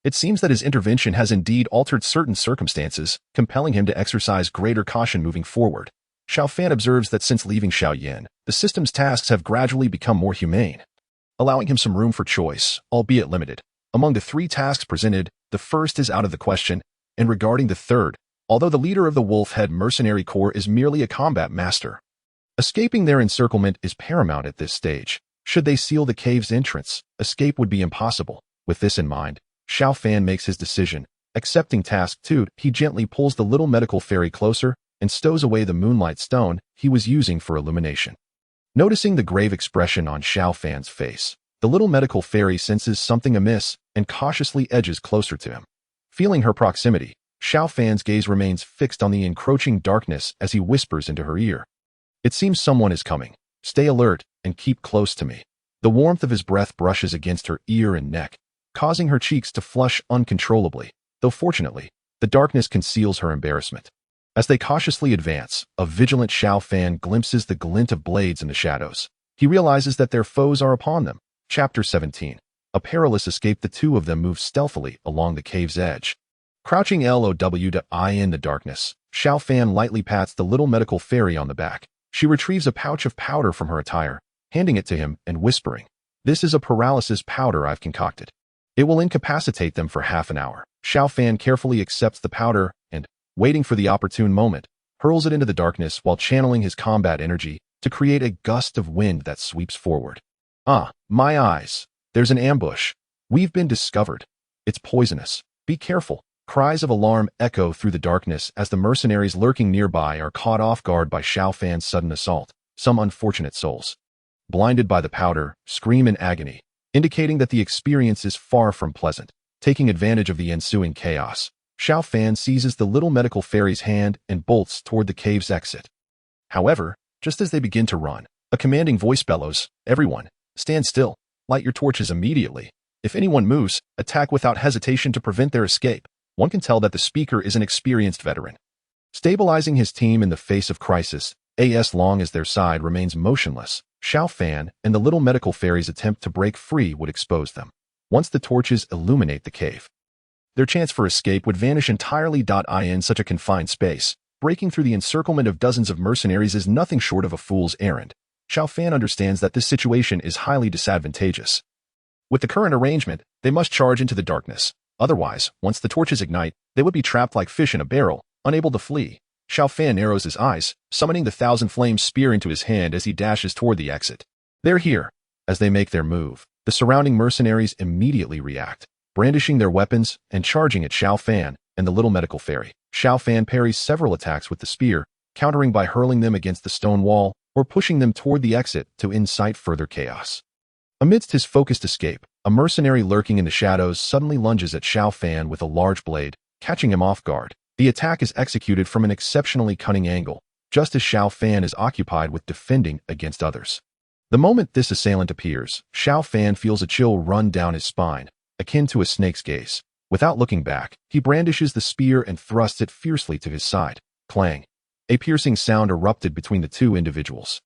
It seems that his intervention has indeed altered certain circumstances, compelling him to exercise greater caution moving forward. Xiao Fan observes that since leaving Xiao Yan, the system's tasks have gradually become more humane, allowing him some room for choice, albeit limited. Among the 3 tasks presented, the first is out of the question, and regarding the third, although the leader of the Wolf Head Mercenary Corps is merely a combat master, escaping their encirclement is paramount at this stage. Should they seal the cave's entrance, escape would be impossible. With this in mind, Xiao Fan makes his decision. Accepting task 2, he gently pulls the little medical fairy closer and stows away the moonlight stone he was using for illumination. Noticing the grave expression on Xiao Fan's face, the little medical fairy senses something amiss and cautiously edges closer to him. Feeling her proximity, Xiao Fan's gaze remains fixed on the encroaching darkness as he whispers into her ear. "It seems someone is coming. Stay alert and keep close to me." The warmth of his breath brushes against her ear and neck, causing her cheeks to flush uncontrollably, though fortunately, the darkness conceals her embarrassment. As they cautiously advance, a vigilant Xiao Fan glimpses the glint of blades in the shadows. He realizes that their foes are upon them. Chapter 17. A perilous escape. The two of them move stealthily along the cave's edge. Crouching low to eye in the darkness, Xiao Fan lightly pats the little medical fairy on the back. She retrieves a pouch of powder from her attire, handing it to him and whispering, "This is a paralysis powder I've concocted. It will incapacitate them for half an hour." Xiao Fan carefully accepts the powder and, waiting for the opportune moment, hurls it into the darkness while channeling his combat energy to create a gust of wind that sweeps forward. "Ah, my eyes! There's an ambush. We've been discovered. It's poisonous. Be careful." Cries of alarm echo through the darkness as the mercenaries lurking nearby are caught off guard by Xiao Fan's sudden assault. Some unfortunate souls, blinded by the powder, scream in agony, indicating that the experience is far from pleasant. Taking advantage of the ensuing chaos, Xiao Fan seizes the little medical fairy's hand and bolts toward the cave's exit. However, just as they begin to run, a commanding voice bellows, "Everyone, stand still. Light your torches immediately. If anyone moves, attack without hesitation to prevent their escape." One can tell that the speaker is an experienced veteran, stabilizing his team in the face of crisis. As long as their side remains motionless, Xiao Fan and the little medical fairy's attempt to break free would expose them. Once the torches illuminate the cave, their chance for escape would vanish entirely. In such a confined space, breaking through the encirclement of dozens of mercenaries is nothing short of a fool's errand. Xiao Fan understands that this situation is highly disadvantageous. With the current arrangement, they must charge into the darkness. Otherwise, once the torches ignite, they would be trapped like fish in a barrel, unable to flee. Xiao Fan narrows his eyes, summoning the Thousand Flames spear into his hand as he dashes toward the exit. They're here. As they make their move, the surrounding mercenaries immediately react, brandishing their weapons and charging at Xiao Fan and the little medical fairy. Xiao Fan parries several attacks with the spear, countering by hurling them against the stone wall or pushing them toward the exit to incite further chaos. Amidst his focused escape, a mercenary lurking in the shadows suddenly lunges at Xiao Fan with a large blade, catching him off guard. The attack is executed from an exceptionally cunning angle, just as Xiao Fan is occupied with defending against others. The moment this assailant appears, Xiao Fan feels a chill run down his spine. akin to a snake's gaze. Without looking back, he brandishes the spear and thrusts it fiercely to his side. Clang. A piercing sound erupted between the two individuals.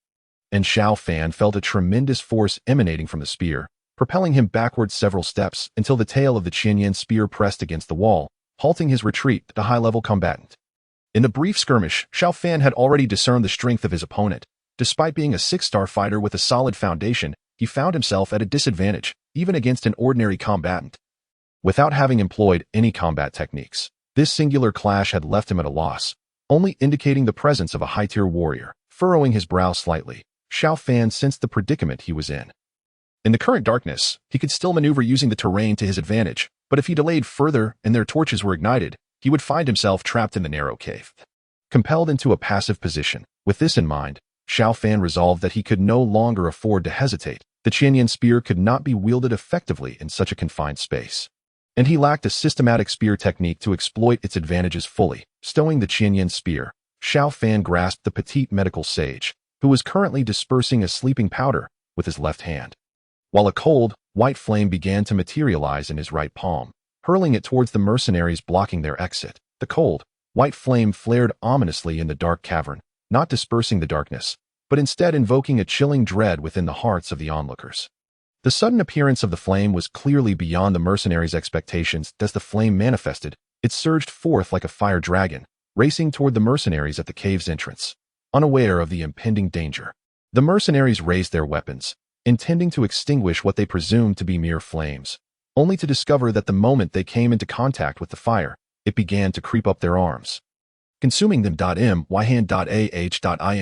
And Xiao Fan felt a tremendous force emanating from the spear, propelling him backward several steps until the tail of the Xiao Yan spear pressed against the wall, halting his retreat to the high-level combatant. In the brief skirmish, Xiao Fan had already discerned the strength of his opponent. Despite being a 6-star fighter with a solid foundation, he found himself at a disadvantage, even against an ordinary combatant. Without having employed any combat techniques, this singular clash had left him at a loss, only indicating the presence of a high-tier warrior. Furrowing his brow slightly, Xiao Fan sensed the predicament he was in. In the current darkness, he could still maneuver using the terrain to his advantage, but if he delayed further and their torches were ignited, he would find himself trapped in the narrow cave. Compelled into a passive position, with this in mind, Xiao Fan resolved that he could no longer afford to hesitate. The Xiao Yan spear could not be wielded effectively in such a confined space, and he lacked a systematic spear technique to exploit its advantages fully. Stowing the Xiao Yan spear, Xiao Fan grasped the petite medical sage, who was currently dispersing a sleeping powder with his left hand, while a cold, white flame began to materialize in his right palm, hurling it towards the mercenaries blocking their exit. The cold, white flame flared ominously in the dark cavern, not dispersing the darkness, but instead invoking a chilling dread within the hearts of the onlookers. The sudden appearance of the flame was clearly beyond the mercenaries' expectations. As the flame manifested, it surged forth like a fire dragon, racing toward the mercenaries at the cave's entrance. Unaware of the impending danger, the mercenaries raised their weapons, intending to extinguish what they presumed to be mere flames, only to discover that the moment they came into contact with the fire, it began to creep up their arms, consuming them. In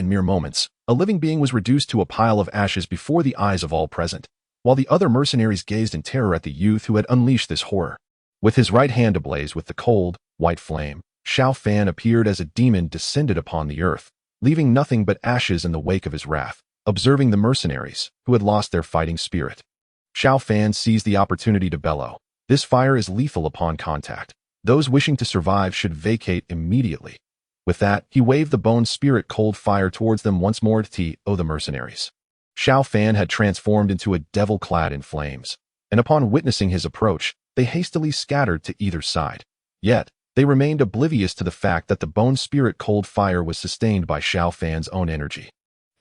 mere moments, a living being was reduced to a pile of ashes before the eyes of all present, while the other mercenaries gazed in terror at the youth who had unleashed this horror. With his right hand ablaze with the cold, white flame, Xiao Fan appeared as a demon descended upon the earth, leaving nothing but ashes in the wake of his wrath. Observing the mercenaries, who had lost their fighting spirit, Xiao Fan seized the opportunity to bellow. This fire is lethal upon contact. Those wishing to survive should vacate immediately. With that, he waved the bone spirit cold fire towards them once more. The mercenaries. Xiao Fan had transformed into a devil clad in flames, and upon witnessing his approach, they hastily scattered to either side. Yet, they remained oblivious to the fact that the bone spirit cold fire was sustained by Xiao Fan's own energy.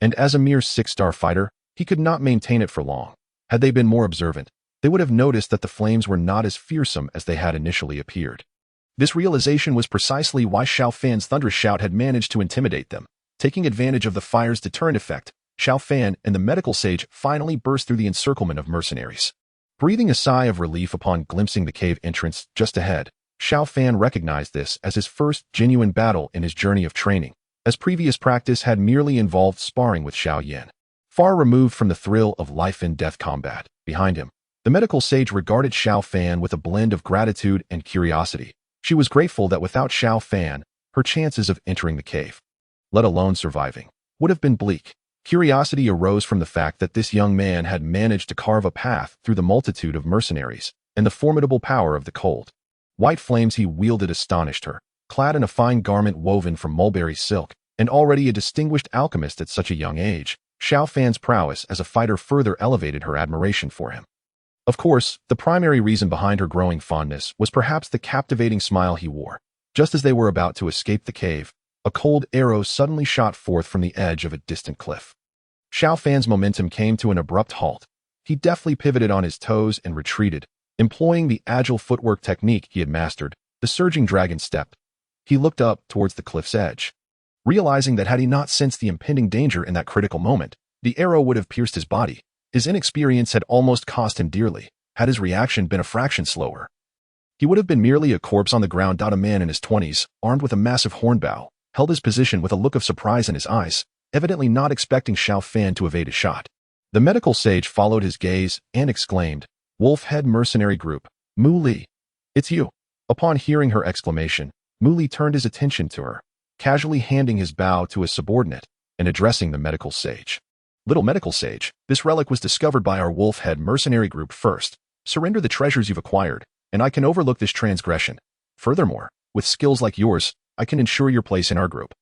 And as a mere 6-star fighter, he could not maintain it for long. Had they been more observant, they would have noticed that the flames were not as fearsome as they had initially appeared. This realization was precisely why Xiao Fan's thunderous shout had managed to intimidate them. Taking advantage of the fire's deterrent effect, Xiao Fan and the medical sage finally burst through the encirclement of mercenaries. Breathing a sigh of relief upon glimpsing the cave entrance just ahead, Xiao Fan recognized this as his first genuine battle in his journey of training, as previous practice had merely involved sparring with Xiao Yan. Far removed from the thrill of life-and-death combat, behind him, the medical sage regarded Xiao Fan with a blend of gratitude and curiosity. She was grateful that without Xiao Fan, her chances of entering the cave, let alone surviving, would have been bleak. Curiosity arose from the fact that this young man had managed to carve a path through the multitude of mercenaries, and the formidable power of the cold, white flames he wielded astonished her. Clad in a fine garment woven from mulberry silk, and already a distinguished alchemist at such a young age, Xiao Fan's prowess as a fighter further elevated her admiration for him. Of course, the primary reason behind her growing fondness was perhaps the captivating smile he wore. Just as they were about to escape the cave, a cold arrow suddenly shot forth from the edge of a distant cliff. Xiao Fan's momentum came to an abrupt halt. He deftly pivoted on his toes and retreated, employing the agile footwork technique he had mastered, the surging dragon step. He looked up towards the cliff's edge, realizing that had he not sensed the impending danger in that critical moment, the arrow would have pierced his body. His inexperience had almost cost him dearly. Had his reaction been a fraction slower, he would have been merely a corpse on the ground. A man in his 20s, armed with a massive hornbow, held his position with a look of surprise in his eyes, evidently not expecting Xiao Fan to evade a shot. The medical sage followed his gaze and exclaimed, "Wolf Head Mercenary Group, Mu Li, it's you." Upon hearing her exclamation, Mu Li turned his attention to her, casually handing his bow to a subordinate and addressing the medical sage. "Little medical sage, this relic was discovered by our Wolf Head Mercenary Group first. Surrender the treasures you've acquired, and I can overlook this transgression. Furthermore, with skills like yours, I can ensure your place in our group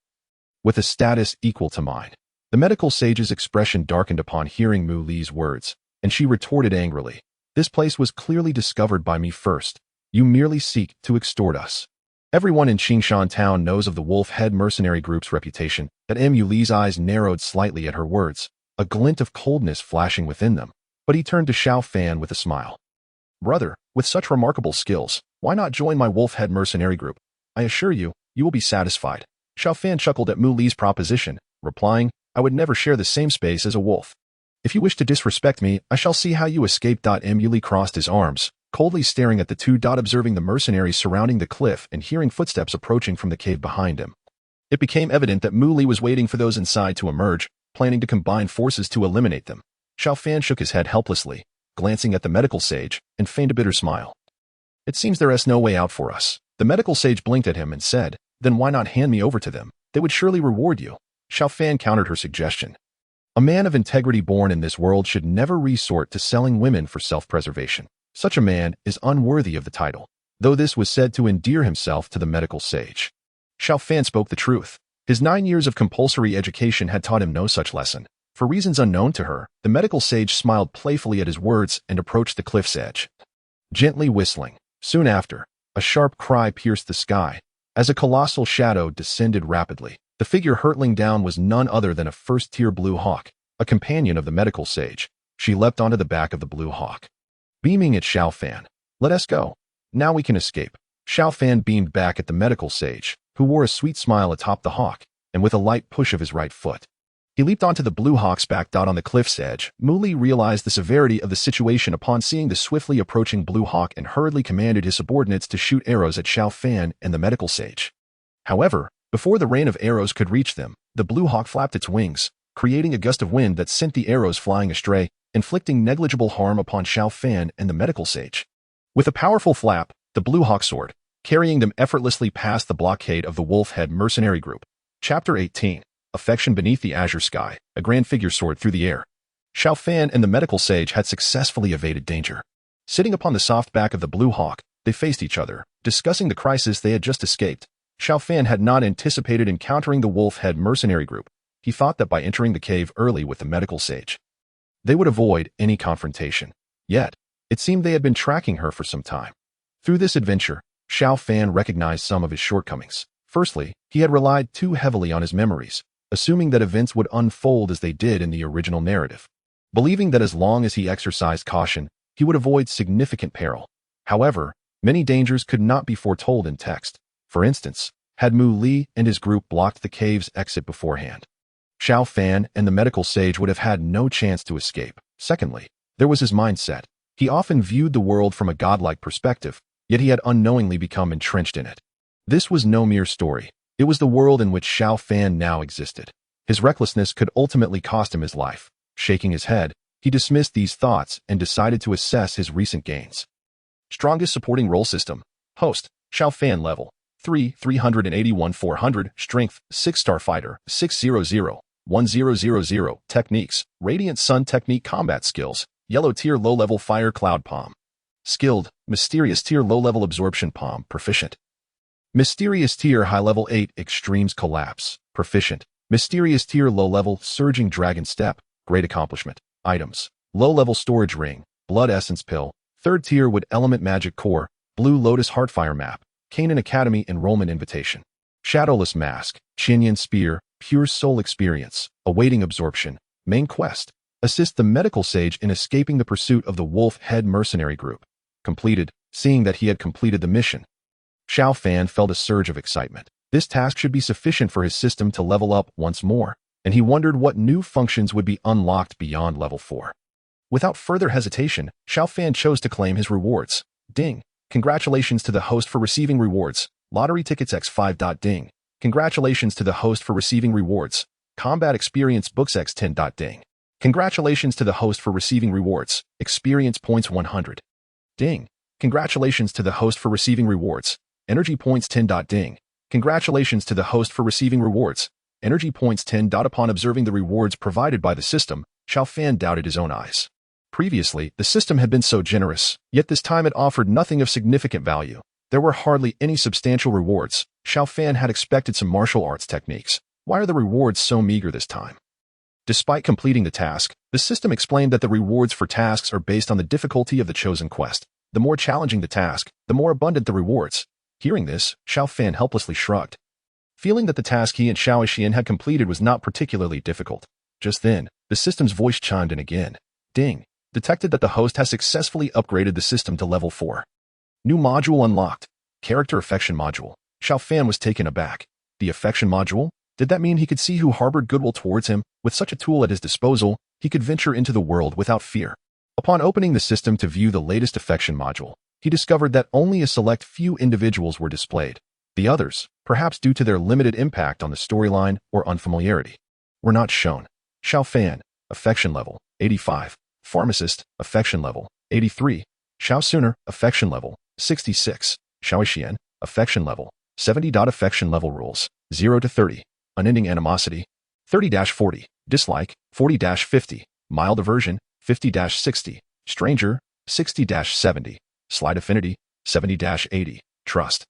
with a status equal to mine." The medical sage's expression darkened upon hearing Mu Li's words, and she retorted angrily, This place was clearly discovered by me first. You merely seek to extort us. Everyone in Qingshan town knows of the wolf-head mercenary group's reputation. That Mu Li's eyes narrowed slightly at her words, a glint of coldness flashing within them, but he turned to Xiao Fan with a smile. Brother, with such remarkable skills, why not join my wolf-head mercenary group? I assure you, you will be satisfied. Xiao Fan chuckled at Mu Li's proposition, replying, I would never share the same space as a wolf. If you wish to disrespect me, I shall see how you escape. Mu Li crossed his arms, coldly staring at the two. Observing the mercenaries surrounding the cliff and hearing footsteps approaching from the cave behind him. It became evident that Mu Li was waiting for those inside to emerge, planning to combine forces to eliminate them. Xiao Fan shook his head helplessly, glancing at the medical sage, and feigned a bitter smile. It seems there is no way out for us. The medical sage blinked at him and said, then why not hand me over to them? They would surely reward you. Xiao Fan countered her suggestion. A man of integrity born in this world should never resort to selling women for self-preservation. Such a man is unworthy of the title, though this was said to endear himself to the medical sage. Xiao Fan spoke the truth. His 9 years of compulsory education had taught him no such lesson. For reasons unknown to her, the medical sage smiled playfully at his words and approached the cliff's edge, gently whistling. Soon after, a sharp cry pierced the sky. As a colossal shadow descended rapidly, the figure hurtling down was none other than a first-tier blue hawk, a companion of the medical sage. She leapt onto the back of the blue hawk, beaming at Xiao Fan. Let us go. Now we can escape. Xiao Fan beamed back at the medical sage, who wore a sweet smile atop the hawk, and with a light push of his right foot, he leaped onto the blue hawk's back. On the cliff's edge, Mu Li realized the severity of the situation upon seeing the swiftly approaching blue hawk and hurriedly commanded his subordinates to shoot arrows at Xiao Fan and the medical sage. However, before the rain of arrows could reach them, the blue hawk flapped its wings, creating a gust of wind that sent the arrows flying astray, inflicting negligible harm upon Xiao Fan and the medical sage. With a powerful flap, the blue hawk soared, carrying them effortlessly past the blockade of the wolf-head mercenary group. Chapter 18. Affection beneath the azure sky. A grand figure soared through the air. Xiao Fan and the medical sage had successfully evaded danger. Sitting upon the soft back of the blue hawk, they faced each other, discussing the crisis they had just escaped. Xiao Fan had not anticipated encountering the wolf-head mercenary group. He thought that by entering the cave early with the medical sage, they would avoid any confrontation. Yet, it seemed they had been tracking her for some time. Through this adventure, Xiao Fan recognized some of his shortcomings. Firstly, he had relied too heavily on his memories, assuming that events would unfold as they did in the original narrative, believing that as long as he exercised caution, he would avoid significant peril. However, many dangers could not be foretold in text. For instance, had Mu Li and his group blocked the cave's exit beforehand, Xiao Fan and the medical sage would have had no chance to escape. Secondly, there was his mindset. He often viewed the world from a godlike perspective, yet he had unknowingly become entrenched in it. This was no mere story. It was the world in which Xiao Fan now existed. His recklessness could ultimately cost him his life. Shaking his head, he dismissed these thoughts and decided to assess his recent gains. Strongest supporting role system. Host, Xiao Fan level 3, 381 400, strength, 6-star fighter, 600, 1000, techniques, Radiant Sun technique combat skills, yellow tier low-level fire cloud palm. Skilled, mysterious tier low-level absorption palm, proficient. Mysterious tier high-level 8 extremes collapse, proficient. Mysterious tier low-level surging dragon step, great accomplishment. Items, low-level storage ring, blood essence pill, 3rd tier wood element magic core, blue Lotus heartfire map, Canaan Academy enrollment invitation. Shadowless mask, Qinyan spear, pure soul experience, awaiting absorption. Main quest, assist the medical sage in escaping the pursuit of the wolf-head mercenary group. Completed. Seeing that he had completed the mission, Xiao Fan felt a surge of excitement. This task should be sufficient for his system to level up once more, and he wondered what new functions would be unlocked beyond level 4. Without further hesitation, Xiao Fan chose to claim his rewards. Ding. Congratulations to the host for receiving rewards. Lottery tickets X5. Ding. Congratulations to the host for receiving rewards. Combat experience books X10. Ding. Congratulations to the host for receiving rewards. Experience points 100. Ding. Congratulations to the host for receiving rewards. Energy points 10. Ding. Congratulations to the host for receiving rewards. Energy points 10. Upon observing the rewards provided by the system, Xiao Fan doubted his own eyes. Previously, the system had been so generous, yet this time it offered nothing of significant value. There were hardly any substantial rewards. Xiao Fan had expected some martial arts techniques. Why are the rewards so meager this time? Despite completing the task, the system explained that the rewards for tasks are based on the difficulty of the chosen quest. The more challenging the task, the more abundant the rewards. Hearing this, Xiao Fan helplessly shrugged, feeling that the task he and Xiao Yan had completed was not particularly difficult. Just then, the system's voice chimed in again. Ding! Detected that the host has successfully upgraded the system to level 4. New module unlocked. Character affection module. Xiao Fan was taken aback. The affection module? Did that mean he could see who harbored goodwill towards him? With such a tool at his disposal, he could venture into the world without fear. Upon opening the system to view the latest affection module, he discovered that only a select few individuals were displayed. The others, perhaps due to their limited impact on the storyline or unfamiliarity, were not shown. Xiao Fan, affection level, 85. Pharmacist, affection level, 83. Xiao Suner, affection level, 66. Xiao Yan, affection level, 70. Affection level rules, 0 to 30. Unending animosity, 30-40. Dislike, 40-50. Mild aversion, 50-60. Stranger, 60-70. Slight affinity, 70-80. Trust,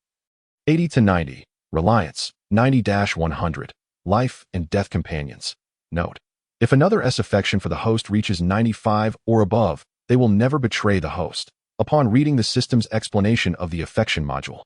80 to 90. Reliance, 90-100. Life and death companions. Note: if another S affection for the host reaches 95 or above, they will never betray the host. Upon reading the system's explanation of the affection module,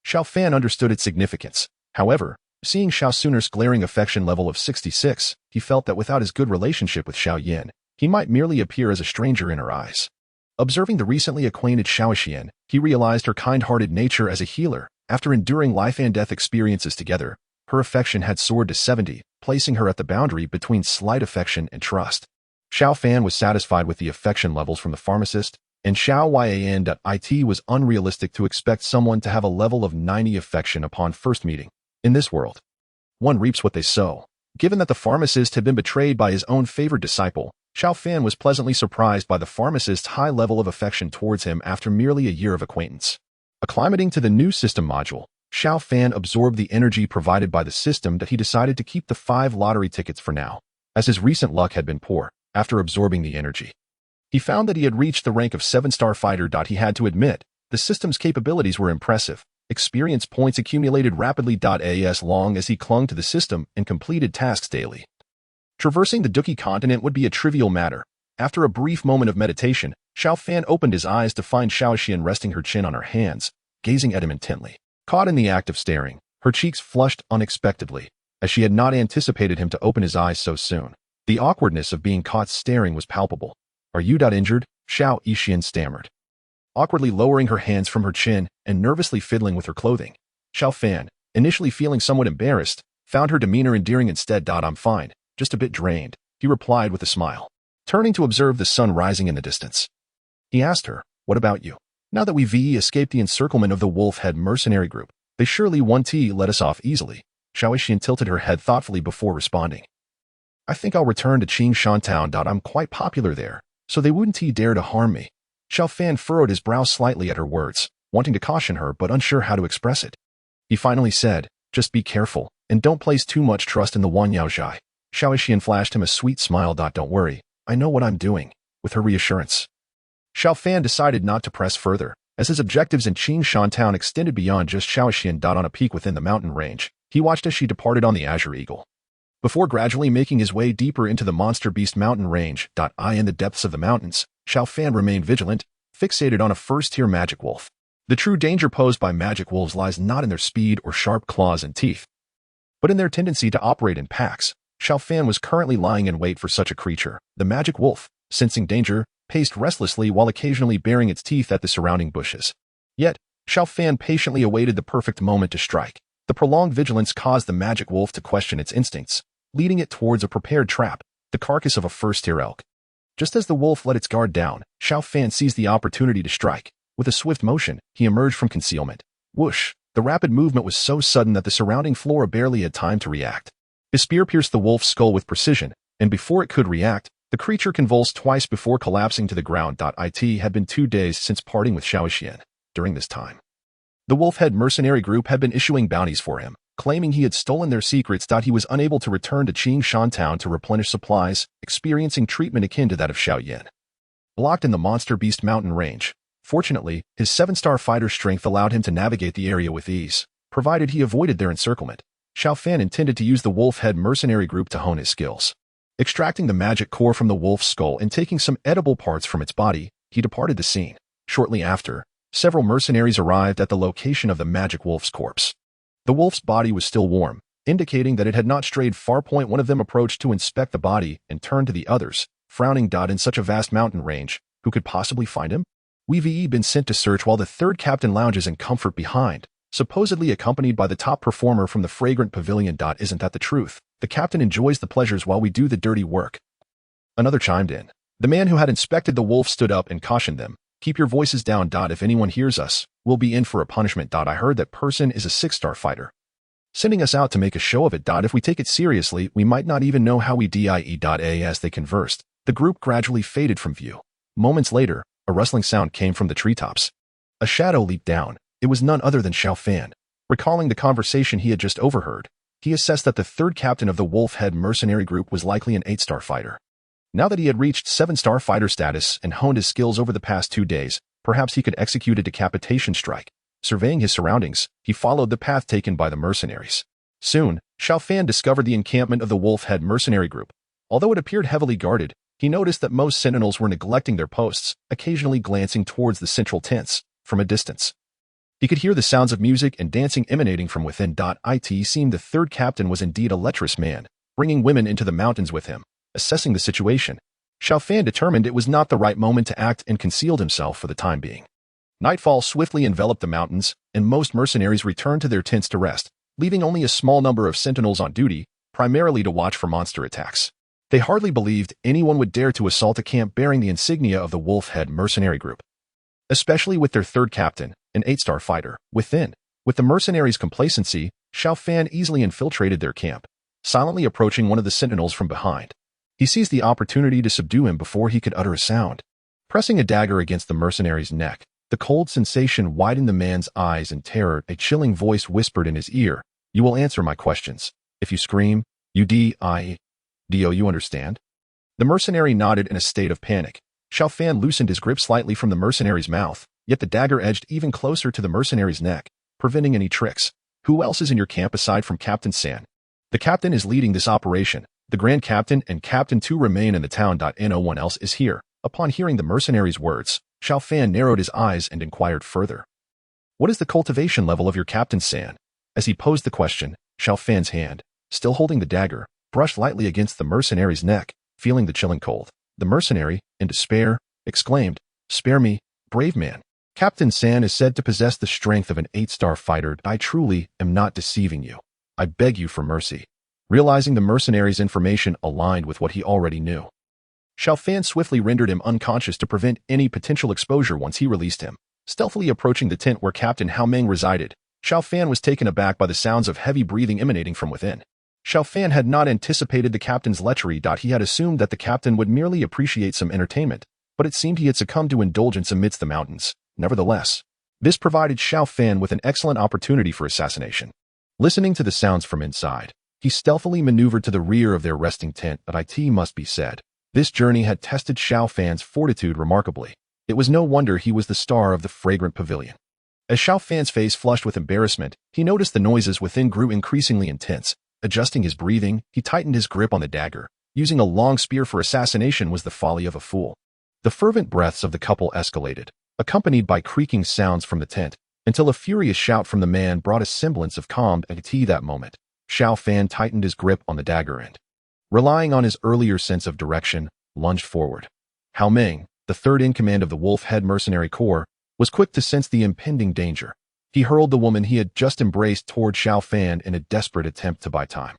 Xiao Fan understood its significance. However, seeing Xiao Suner's glaring affection level of 66, he felt that without his good relationship with Xiao Yan, he might merely appear as a stranger in her eyes. Observing the recently acquainted Xiao Yan, he realized her kind-hearted nature as a healer. After enduring life and death experiences together, her affection had soared to 70, placing her at the boundary between slight affection and trust. Xiao Fan was satisfied with the affection levels from the pharmacist, and Xiao Yan.it was unrealistic to expect someone to have a level of 90 affection upon first meeting. In this world, one reaps what they sow. Given that the pharmacist had been betrayed by his own favored disciple, Xiao Fan was pleasantly surprised by the pharmacist's high level of affection towards him after merely a year of acquaintance. Acclimating to the new system module, Xiao Fan absorbed the energy provided by the system that he decided to keep the 5 lottery tickets for now, as his recent luck had been poor. After absorbing the energy, he found that he had reached the rank of 7-star fighter. He had to admit, the system's capabilities were impressive. Experience points accumulated rapidly. As long as he clung to the system and completed tasks daily, traversing the Duki continent would be a trivial matter. After a brief moment of meditation, Xiao Fan opened his eyes to find Xiao Yan resting her chin on her hands, gazing at him intently. Caught in the act of staring, her cheeks flushed unexpectedly, as she had not anticipated him to open his eyes so soon. The awkwardness of being caught staring was palpable. Are you injured? Xiao Yan stammered, awkwardly lowering her hands from her chin and nervously fiddling with her clothing. Xiao Fan, initially feeling somewhat embarrassed, found her demeanor endearing instead. I'm fine, just a bit drained, he replied with a smile, turning to observe the sun rising in the distance. He asked her, what about you? Now that we've escaped the encirclement of the wolf-head mercenary group, they surely won't let us off easily. Xiao Yan tilted her head thoughtfully before responding. I think I'll return to Qing Shantown. I'm quite popular there, so they wouldn't dare to harm me. Xiao Fan furrowed his brow slightly at her words, wanting to caution her but unsure how to express it. He finally said, just be careful, and don't place too much trust in the Wan Yao Zhai. Xiao Yan flashed him a sweet smile. Don't worry, I know what I'm doing. With her reassurance, Xiao Fan decided not to press further, as his objectives in Qing Shantown extended beyond just Xiao Yan. On a peak within the mountain range, he watched as she departed on the Azure Eagle, before gradually making his way deeper into the monster beast mountain range. In the depths of the mountains, Xiao Fan remained vigilant, fixated on a first-tier magic wolf. The true danger posed by magic wolves lies not in their speed or sharp claws and teeth, but in their tendency to operate in packs. Xiao Fan was currently lying in wait for such a creature. The magic wolf, sensing danger, paced restlessly while occasionally baring its teeth at the surrounding bushes. Yet, Xiao Fan patiently awaited the perfect moment to strike. The prolonged vigilance caused the magic wolf to question its instincts, leading it towards a prepared trap, the carcass of a first-tier elk. Just as the wolf let its guard down, Xiao Fan seized the opportunity to strike. With a swift motion, he emerged from concealment. Whoosh! The rapid movement was so sudden that the surrounding flora barely had time to react. His spear pierced the wolf's skull with precision, and before it could react, the creature convulsed twice before collapsing to the ground. It had been 2 days since parting with Xiao Yan. During this time, the wolf-head mercenary group had been issuing bounties for him, claiming he had stolen their secrets. He was unable to return to Qing Shantown to replenish supplies, experiencing treatment akin to that of Xiao Yan. Blocked in the monster beast mountain range, fortunately, his 7-star fighter strength allowed him to navigate the area with ease, provided he avoided their encirclement. Xiao Fan intended to use the wolf-head mercenary group to hone his skills. Extracting the magic core from the wolf's skull and taking some edible parts from its body, he departed the scene. Shortly after, several mercenaries arrived at the location of the magic wolf's corpse. The wolf's body was still warm, indicating that it had not strayed far. One of them approached to inspect the body and turned to the others, frowning. In such a vast mountain range, who could possibly find him? We've been sent to search while the third captain lounges in comfort behind, supposedly accompanied by the top performer from the fragrant pavilion. Isn't that the truth? The captain enjoys the pleasures while we do the dirty work. Another chimed in. The man who had inspected the wolf stood up and cautioned them. Keep your voices down. If anyone hears us, we'll be in for a punishment. I heard that person is a 6-star fighter, sending us out to make a show of it. If we take it seriously, we might not even know how we die. As they conversed, the group gradually faded from view. Moments later, a rustling sound came from the treetops. A shadow leaped down. It was none other than Xiao Fan. Recalling the conversation he had just overheard, he assessed that the third captain of the wolf-head mercenary group was likely an 8-star fighter. Now that he had reached 7-star fighter status and honed his skills over the past 2 days, perhaps he could execute a decapitation strike. Surveying his surroundings, he followed the path taken by the mercenaries. Soon, Xiao Fan discovered the encampment of the wolf-head mercenary group. Although it appeared heavily guarded, he noticed that most sentinels were neglecting their posts, occasionally glancing towards the central tents from a distance. He could hear the sounds of music and dancing emanating from within. It seemed the third captain was indeed a lecherous man, bringing women into the mountains with him. Assessing the situation, Xiao Fan determined it was not the right moment to act and concealed himself for the time being. Nightfall swiftly enveloped the mountains, and most mercenaries returned to their tents to rest, leaving only a small number of sentinels on duty, primarily to watch for monster attacks. They hardly believed anyone would dare to assault a camp bearing the insignia of the wolf-head mercenary group, especially with their third captain, an 8-star fighter, within. With the mercenaries' complacency, Xiao Fan easily infiltrated their camp, silently approaching one of the sentinels from behind. He seized the opportunity to subdue him before he could utter a sound. Pressing a dagger against the mercenary's neck, the cold sensation widened the man's eyes in terror. A chilling voice whispered in his ear, "You will answer my questions. If you scream, you die. You understand?" The mercenary nodded in a state of panic. Xiao Fan loosened his grip slightly from the mercenary's mouth, yet the dagger edged even closer to the mercenary's neck, preventing any tricks. "Who else is in your camp aside from Captain San?" "The captain is leading this operation. The Grand Captain and Captain 2 remain in the town. No one else is here." Upon hearing the mercenary's words, Xiao Fan narrowed his eyes and inquired further. "What is the cultivation level of your Captain San?" As he posed the question, Xiao Fan's hand, still holding the dagger, brushed lightly against the mercenary's neck, feeling the chilling cold. The mercenary, in despair, exclaimed, "Spare me, brave man. Captain San is said to possess the strength of an 8-star fighter. I truly am not deceiving you. I beg you for mercy." Realizing the mercenary's information aligned with what he already knew, Xiao Fan swiftly rendered him unconscious to prevent any potential exposure once he released him. Stealthily approaching the tent where Captain Hao Meng resided, Xiao Fan was taken aback by the sounds of heavy breathing emanating from within. Xiao Fan had not anticipated the captain's lechery. He had assumed that the captain would merely appreciate some entertainment, but it seemed he had succumbed to indulgence amidst the mountains. Nevertheless, this provided Xiao Fan with an excellent opportunity for assassination. Listening to the sounds from inside, he stealthily maneuvered to the rear of their resting tent. It must be said, this journey had tested Xiao Fan's fortitude remarkably. It was no wonder he was the star of the fragrant pavilion. As Xiao Fan's face flushed with embarrassment, he noticed the noises within grew increasingly intense. Adjusting his breathing, he tightened his grip on the dagger. Using a long spear for assassination was the folly of a fool. The fervent breaths of the couple escalated, accompanied by creaking sounds from the tent, until a furious shout from the man brought a semblance of calm at that moment. Xiao Fan tightened his grip on the dagger and, relying on his earlier sense of direction, lunged forward. Hao Meng, the third in command of the Wolf-Head Mercenary Corps, was quick to sense the impending danger. He hurled the woman he had just embraced toward Xiao Fan in a desperate attempt to buy time.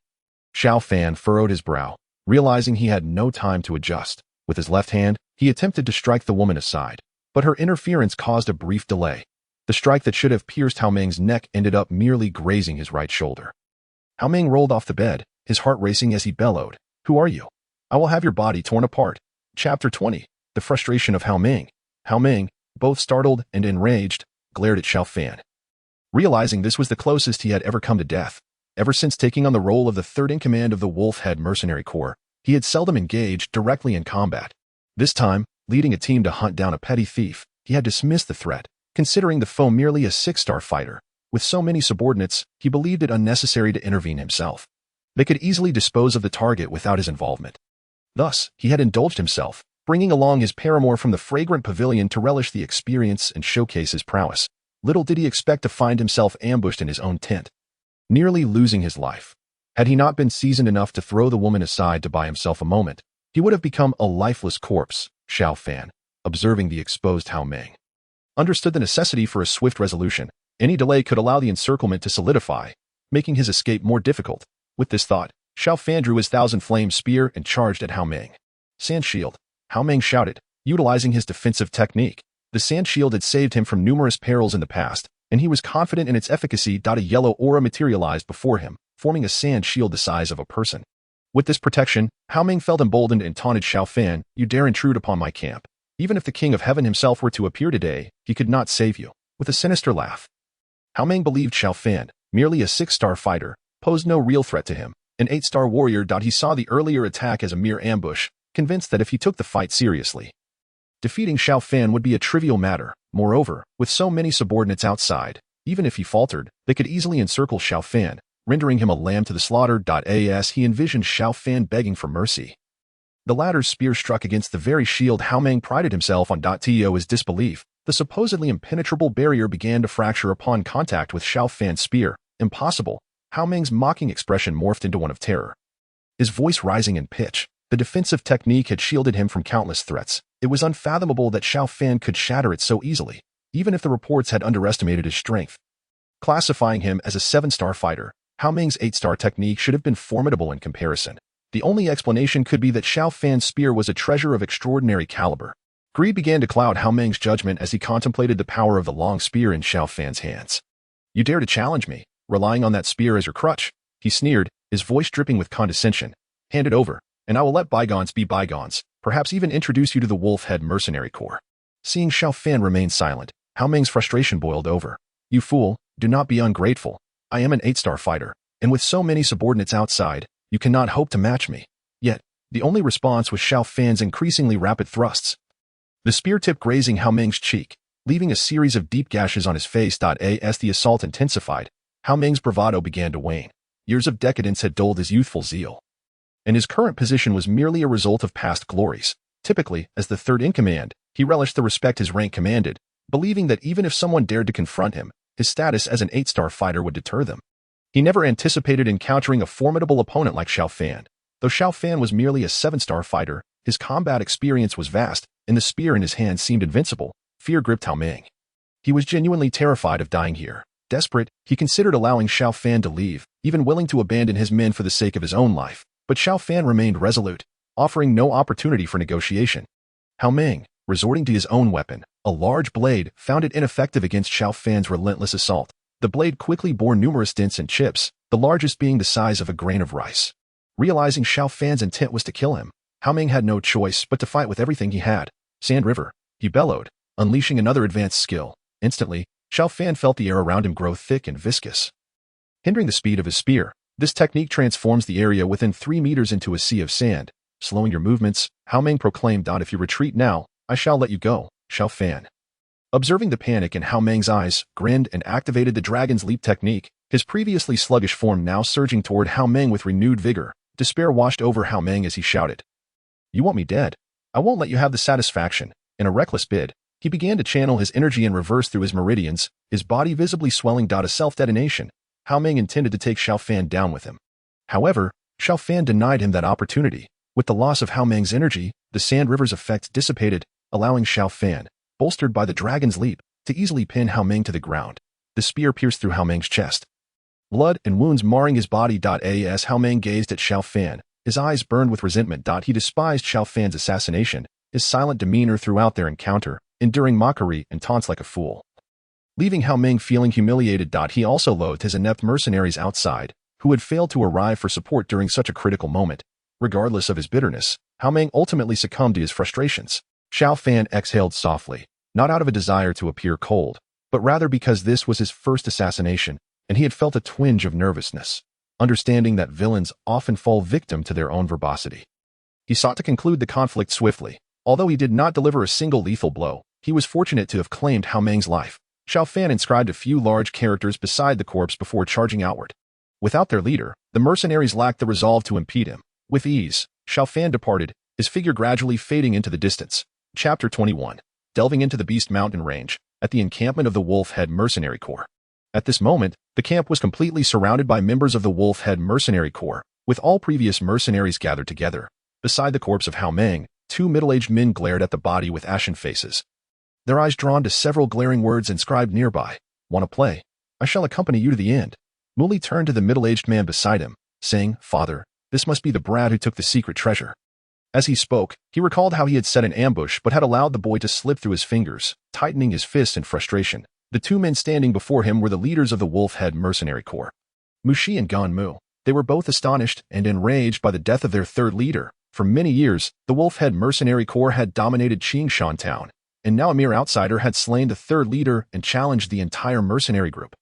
Xiao Fan furrowed his brow, realizing he had no time to adjust. With his left hand, he attempted to strike the woman aside, but her interference caused a brief delay. The strike that should have pierced Hao Meng's neck ended up merely grazing his right shoulder. Hao Meng rolled off the bed, his heart racing as he bellowed, "Who are you? I will have your body torn apart." Chapter 20. The frustration of Hao Meng. Hao Meng, both startled and enraged, glared at Xiao Fan. Realizing this was the closest he had ever come to death, ever since taking on the role of the third in command of the Wolf-Head Mercenary Corps, he had seldom engaged directly in combat. This time, leading a team to hunt down a petty thief, he had dismissed the threat, considering the foe merely a 6-star fighter. With so many subordinates, he believed it unnecessary to intervene himself. They could easily dispose of the target without his involvement. Thus, he had indulged himself, bringing along his paramour from the fragrant pavilion to relish the experience and showcase his prowess. Little did he expect to find himself ambushed in his own tent, nearly losing his life. Had he not been seasoned enough to throw the woman aside to buy himself a moment, he would have become a lifeless corpse. Xiao Fan, observing the exposed Hao Meng, understood the necessity for a swift resolution. Any delay could allow the encirclement to solidify, making his escape more difficult. With this thought, Xiao Fan drew his thousand-flame spear and charged at Hao Meng. Sand shield, Hao Meng shouted, utilizing his defensive technique. The sand shield had saved him from numerous perils in the past, and he was confident in its efficacy. A yellow aura materialized before him, forming a sand shield the size of a person. With this protection, Hao Meng felt emboldened and taunted Xiao Fan, "You dare intrude upon my camp. Even if the King of Heaven himself were to appear today, he could not save you." With a sinister laugh, Hao Meng believed Xiao Fan, merely a 6-star fighter, posed no real threat to him. An 8-star warrior. He saw the earlier attack as a mere ambush, convinced that if he took the fight seriously, defeating Xiao Fan would be a trivial matter. Moreover, with so many subordinates outside, even if he faltered, they could easily encircle Xiao Fan, rendering him a lamb to the slaughter. As he envisioned Xiao Fan begging for mercy, the latter's spear struck against the very shield Hao Meng prided himself on. To his disbelief, the supposedly impenetrable barrier began to fracture upon contact with Xiao Fan's spear. Impossible. Hao Meng's mocking expression morphed into one of terror, his voice rising in pitch. The defensive technique had shielded him from countless threats. It was unfathomable that Xiao Fan could shatter it so easily, even if the reports had underestimated his strength. Classifying him as a 7-star fighter, Hao Meng's 8-star technique should have been formidable in comparison. The only explanation could be that Xiao Fan's spear was a treasure of extraordinary caliber. Greed began to cloud Hao Meng's judgment as he contemplated the power of the long spear in Xiao Fan's hands. "You dare to challenge me, relying on that spear as your crutch?" he sneered, his voice dripping with condescension. "Hand it over, and I will let bygones be bygones, perhaps even introduce you to the Wolf-Head Mercenary Corps." Seeing Xiao Fan remain silent, Hao Meng's frustration boiled over. "You fool, do not be ungrateful. I am an 8-star fighter, and with so many subordinates outside, you cannot hope to match me." Yet, the only response was Xiao Fan's increasingly rapid thrusts, the spear tip grazing Hao Meng's cheek, leaving a series of deep gashes on his face. As the assault intensified, Hao Meng's bravado began to wane. Years of decadence had dulled his youthful zeal, and his current position was merely a result of past glories. Typically, as the third in command, he relished the respect his rank commanded, believing that even if someone dared to confront him, his status as an 8-star fighter would deter them. He never anticipated encountering a formidable opponent like Xiao Fan. Though Xiao Fan was merely a 7-star fighter, his combat experience was vast, and the spear in his hand seemed invincible. Fear gripped Hao Meng. He was genuinely terrified of dying here. Desperate, he considered allowing Xiao Fan to leave, even willing to abandon his men for the sake of his own life. But Xiao Fan remained resolute, offering no opportunity for negotiation. Hao Meng, resorting to his own weapon, a large blade, found it ineffective against Xiao Fan's relentless assault. The blade quickly bore numerous dents and chips, the largest being the size of a grain of rice. Realizing Xiao Fan's intent was to kill him, Hao Meng had no choice but to fight with everything he had. "Sand River," he bellowed, unleashing another advanced skill. Instantly, Xiao Fan felt the air around him grow thick and viscous, hindering the speed of his spear. This technique transforms the area within 3 meters into a sea of sand. "Slowing your movements," Hao Meng proclaimed. "If you retreat now, I shall let you go." Xiao Fan, observing the panic in Hao Meng's eyes, grinned and activated the Dragon's Leap technique, his previously sluggish form now surging toward Hao Meng with renewed vigor. Despair washed over Hao Meng as he shouted, "You want me dead? I won't let you have the satisfaction." In a reckless bid, he began to channel his energy in reverse through his meridians, his body visibly swelling. A self-detonation. Hao Meng intended to take Xiao Fan down with him. However, Xiao Fan denied him that opportunity. With the loss of Hao Meng's energy, the Sand River's effect dissipated, allowing Xiao Fan, bolstered by the Dragon's Leap, to easily pin Hao Meng to the ground. The spear pierced through Hao Meng's chest, blood and wounds marring his body. As Hao Meng gazed at Xiao Fan, his eyes burned with resentment. He despised Xiao Fan's assassination, his silent demeanor throughout their encounter, enduring mockery and taunts like a fool, leaving Hao Meng feeling humiliated. He also loathed his inept mercenaries outside, who had failed to arrive for support during such a critical moment. Regardless of his bitterness, Hao Meng ultimately succumbed to his frustrations. Xiao Fan exhaled softly, not out of a desire to appear cold, but rather because this was his first assassination, and he had felt a twinge of nervousness, understanding that villains often fall victim to their own verbosity. He sought to conclude the conflict swiftly. Although he did not deliver a single lethal blow, he was fortunate to have claimed Hao Meng's life. Xiao Fan inscribed a few large characters beside the corpse before charging outward. Without their leader, the mercenaries lacked the resolve to impede him. With ease, Xiao Fan departed, his figure gradually fading into the distance. Chapter 21. Delving into the Beast Mountain Range, at the encampment of the Wolf Head Mercenary Corps. At this moment, the camp was completely surrounded by members of the Wolf Head Mercenary Corps, with all previous mercenaries gathered together. Beside the corpse of Hao Meng, two middle-aged men glared at the body with ashen faces, their eyes drawn to several glaring words inscribed nearby. "Want to play? I shall accompany you to the end." Muli turned to the middle-aged man beside him, saying, "Father, this must be the brat who took the secret treasure." As he spoke, he recalled how he had set an ambush but had allowed the boy to slip through his fingers, tightening his fists in frustration. The two men standing before him were the leaders of the Wolf Head Mercenary Corps, Mushi and Ganmu. They were both astonished and enraged by the death of their third leader. For many years, the Wolf Head Mercenary Corps had dominated Qingshan Town, and now a mere outsider had slain the third leader and challenged the entire mercenary group.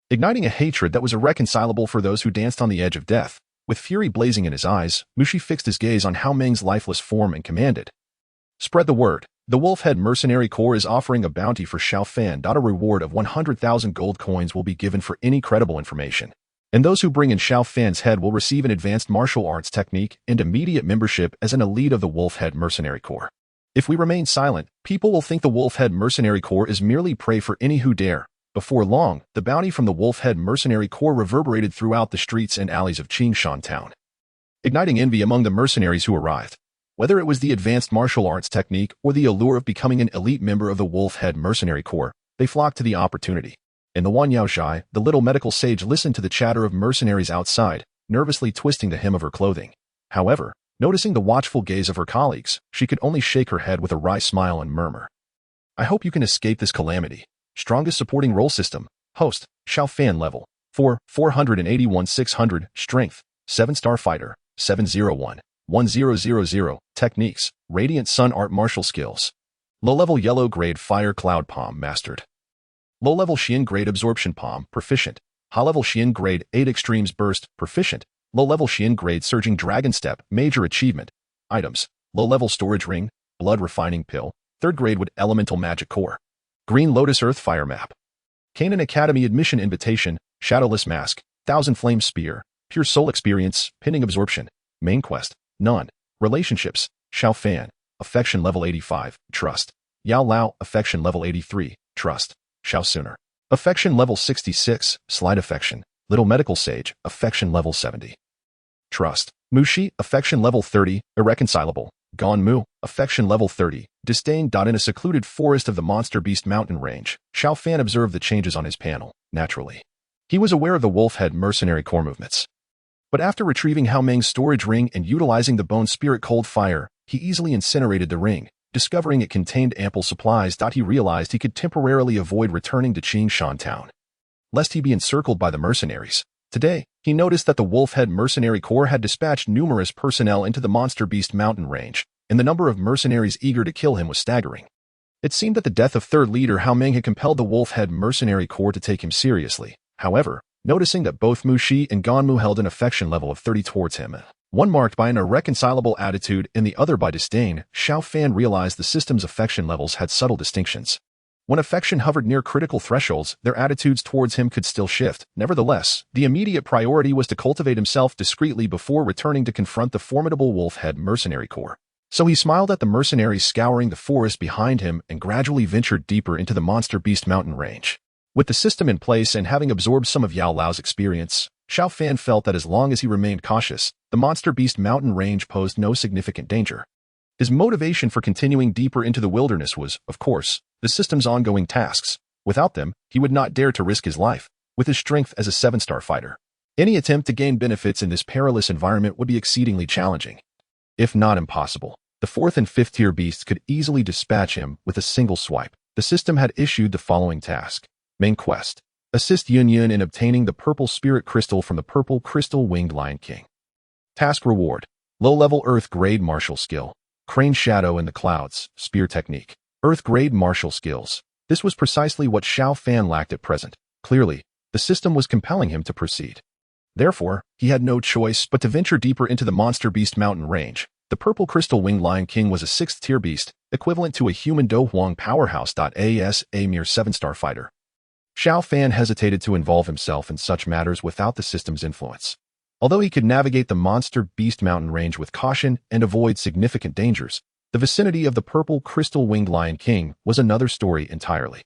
Igniting a hatred that was irreconcilable for those who danced on the edge of death, with fury blazing in his eyes, Mushi fixed his gaze on Hao Meng's lifeless form and commanded, "Spread the word. The Wolf Head Mercenary Corps is offering a bounty for Xiao Fan. A reward of 100,000 gold coins will be given for any credible information. And those who bring in Xiao Fan's head will receive an advanced martial arts technique and immediate membership as an elite of the Wolf Head Mercenary Corps. If we remain silent, people will think the Wolf Head Mercenary Corps is merely prey for any who dare." Before long, the bounty from the Wolf Head Mercenary Corps reverberated throughout the streets and alleys of Qingshan Town, igniting envy among the mercenaries who arrived. Whether it was the advanced martial arts technique or the allure of becoming an elite member of the Wolf Head Mercenary Corps, they flocked to the opportunity. In the Wanyaozhai, the little medical sage listened to the chatter of mercenaries outside, nervously twisting the hem of her clothing. However, noticing the watchful gaze of her colleagues, she could only shake her head with a wry smile and murmur, "I hope you can escape this calamity." Strongest supporting role system. Host, Xiao Fan level 4, 481 600, strength, 7-star fighter, 701, 1000, techniques, radiant sun art martial skills. Low-level yellow grade fire cloud palm mastered. Low-level Xian grade absorption palm proficient. High-level Xian grade 8 extremes burst proficient. Low-level Xian grade surging dragon step major achievement. Items, low-level storage ring, blood refining pill, 3rd grade wood elemental magic core. Green Lotus Earth Fire Map. Canaan Academy Admission Invitation, Shadowless Mask, 1000 Flame Spear, Pure Soul Experience, Pinning Absorption, Main Quest, None. Relationships, Xiao Fan, Affection Level 85, Trust. Yao Lao, Affection Level 83, Trust. Xiao Sooner. Affection Level 66, Slight Affection, Little Medical Sage, Affection Level 70. Trust. Mushi, Affection Level 30, Irreconcilable. Ganmu, Affection Level 30, Disdain. In a secluded forest of the Monster Beast Mountain Range, Xiao Fan observed the changes on his panel, naturally. He was aware of the Wolf Head Mercenary Corps movements. But after retrieving Hao Meng's storage ring and utilizing the Bone Spirit Cold Fire, he easily incinerated the ring, discovering it contained ample supplies. He realized he could temporarily avoid returning to Qingshan Town, lest he be encircled by the mercenaries. Today, he noticed that the Wolf Head Mercenary Corps had dispatched numerous personnel into the Monster Beast Mountain Range, and the number of mercenaries eager to kill him was staggering. It seemed that the death of third leader Hao Meng had compelled the Wolf Head Mercenary Corps to take him seriously. However, noticing that both Mushi and Ganmu held an affection level of 30 towards him, one marked by an irreconcilable attitude and the other by disdain, Xiao Fan realized the system's affection levels had subtle distinctions. When affection hovered near critical thresholds, their attitudes towards him could still shift. Nevertheless, the immediate priority was to cultivate himself discreetly before returning to confront the formidable Wolf Head Mercenary Corps. So he smiled at the mercenaries scouring the forest behind him and gradually ventured deeper into the Monster Beast Mountain Range. With the system in place and having absorbed some of Yao Lao's experience, Xiao Fan felt that as long as he remained cautious, the Monster Beast Mountain Range posed no significant danger. His motivation for continuing deeper into the wilderness was, of course, the system's ongoing tasks. Without them, he would not dare to risk his life. With his strength as a 7-star fighter, any attempt to gain benefits in this perilous environment would be exceedingly challenging, if not impossible. The 4th and 5th tier beasts could easily dispatch him with a single swipe. The system had issued the following task. Main quest. Assist Yun Yun in obtaining the purple spirit crystal from the purple crystal winged lion king. Task reward. Low-level earth grade martial skill. Crane shadow in the clouds, spear technique. Earth grade martial skills. This was precisely what Xiao Fan lacked at present. Clearly, the system was compelling him to proceed. Therefore, he had no choice but to venture deeper into the Monster Beast Mountain Range. The purple crystal winged lion king was a 6th tier beast, equivalent to a human Do Huang powerhouse. As a mere 7-star fighter, Xiao Fan hesitated to involve himself in such matters without the system's influence. Although he could navigate the monster beast mountain range with caution and avoid significant dangers, the vicinity of the purple crystal-winged Lion King was another story entirely.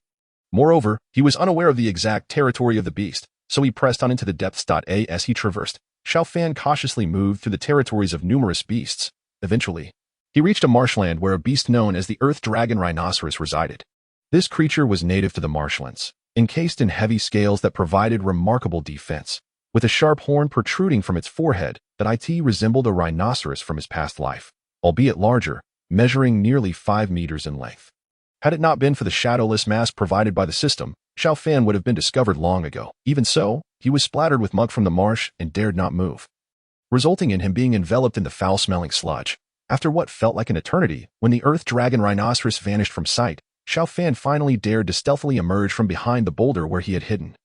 Moreover, he was unaware of the exact territory of the beast, so he pressed on into the depths. As he traversed, Xiao Fan cautiously moved through the territories of numerous beasts. Eventually, he reached a marshland where a beast known as the Earth Dragon Rhinoceros resided. This creature was native to the marshlands, encased in heavy scales that provided remarkable defense. With a sharp horn protruding from its forehead that resembled a rhinoceros from his past life, albeit larger, measuring nearly 5 meters in length. Had it not been for the shadowless mask provided by the system, Xiao Fan would have been discovered long ago. Even so, he was splattered with muck from the marsh and dared not move, resulting in him being enveloped in the foul-smelling sludge. After what felt like an eternity, when the Earth Dragon Rhinoceros vanished from sight, Xiao Fan finally dared to stealthily emerge from behind the boulder where he had hidden.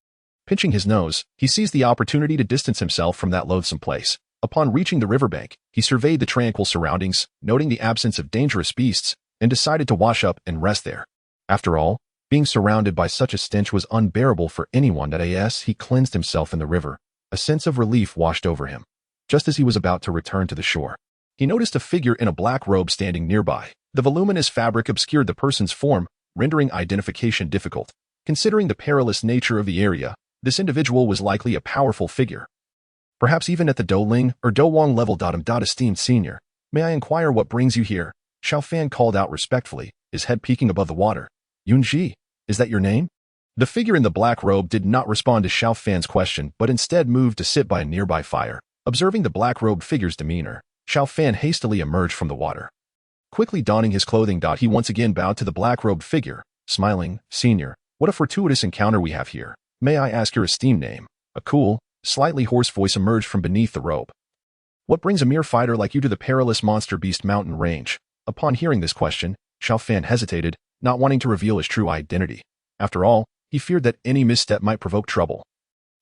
Pinching his nose, he seized the opportunity to distance himself from that loathsome place. Upon reaching the riverbank, he surveyed the tranquil surroundings, noting the absence of dangerous beasts, and decided to wash up and rest there. After all, being surrounded by such a stench was unbearable for anyone. He cleansed himself in the river. A sense of relief washed over him. Just as he was about to return to the shore, he noticed a figure in a black robe standing nearby. The voluminous fabric obscured the person's form, rendering identification difficult. Considering the perilous nature of the area, this individual was likely a powerful figure, perhaps even at the Douling or Douwang level. Esteemed senior, may I inquire what brings you here? Xiao Fan called out respectfully, his head peeking above the water. Yunji, is that your name? The figure in the black robe did not respond to Xiao Fan's question, but instead moved to sit by a nearby fire. Observing the black-robed figure's demeanor, Xiao Fan hastily emerged from the water. Quickly donning his clothing, he once again bowed to the black-robed figure, smiling. Senior, what a fortuitous encounter we have here. May I ask your esteemed name? A cool, slightly hoarse voice emerged from beneath the robe. What brings a mere fighter like you to the perilous monster beast mountain range? Upon hearing this question, Xiao Fan hesitated, not wanting to reveal his true identity. After all, he feared that any misstep might provoke trouble,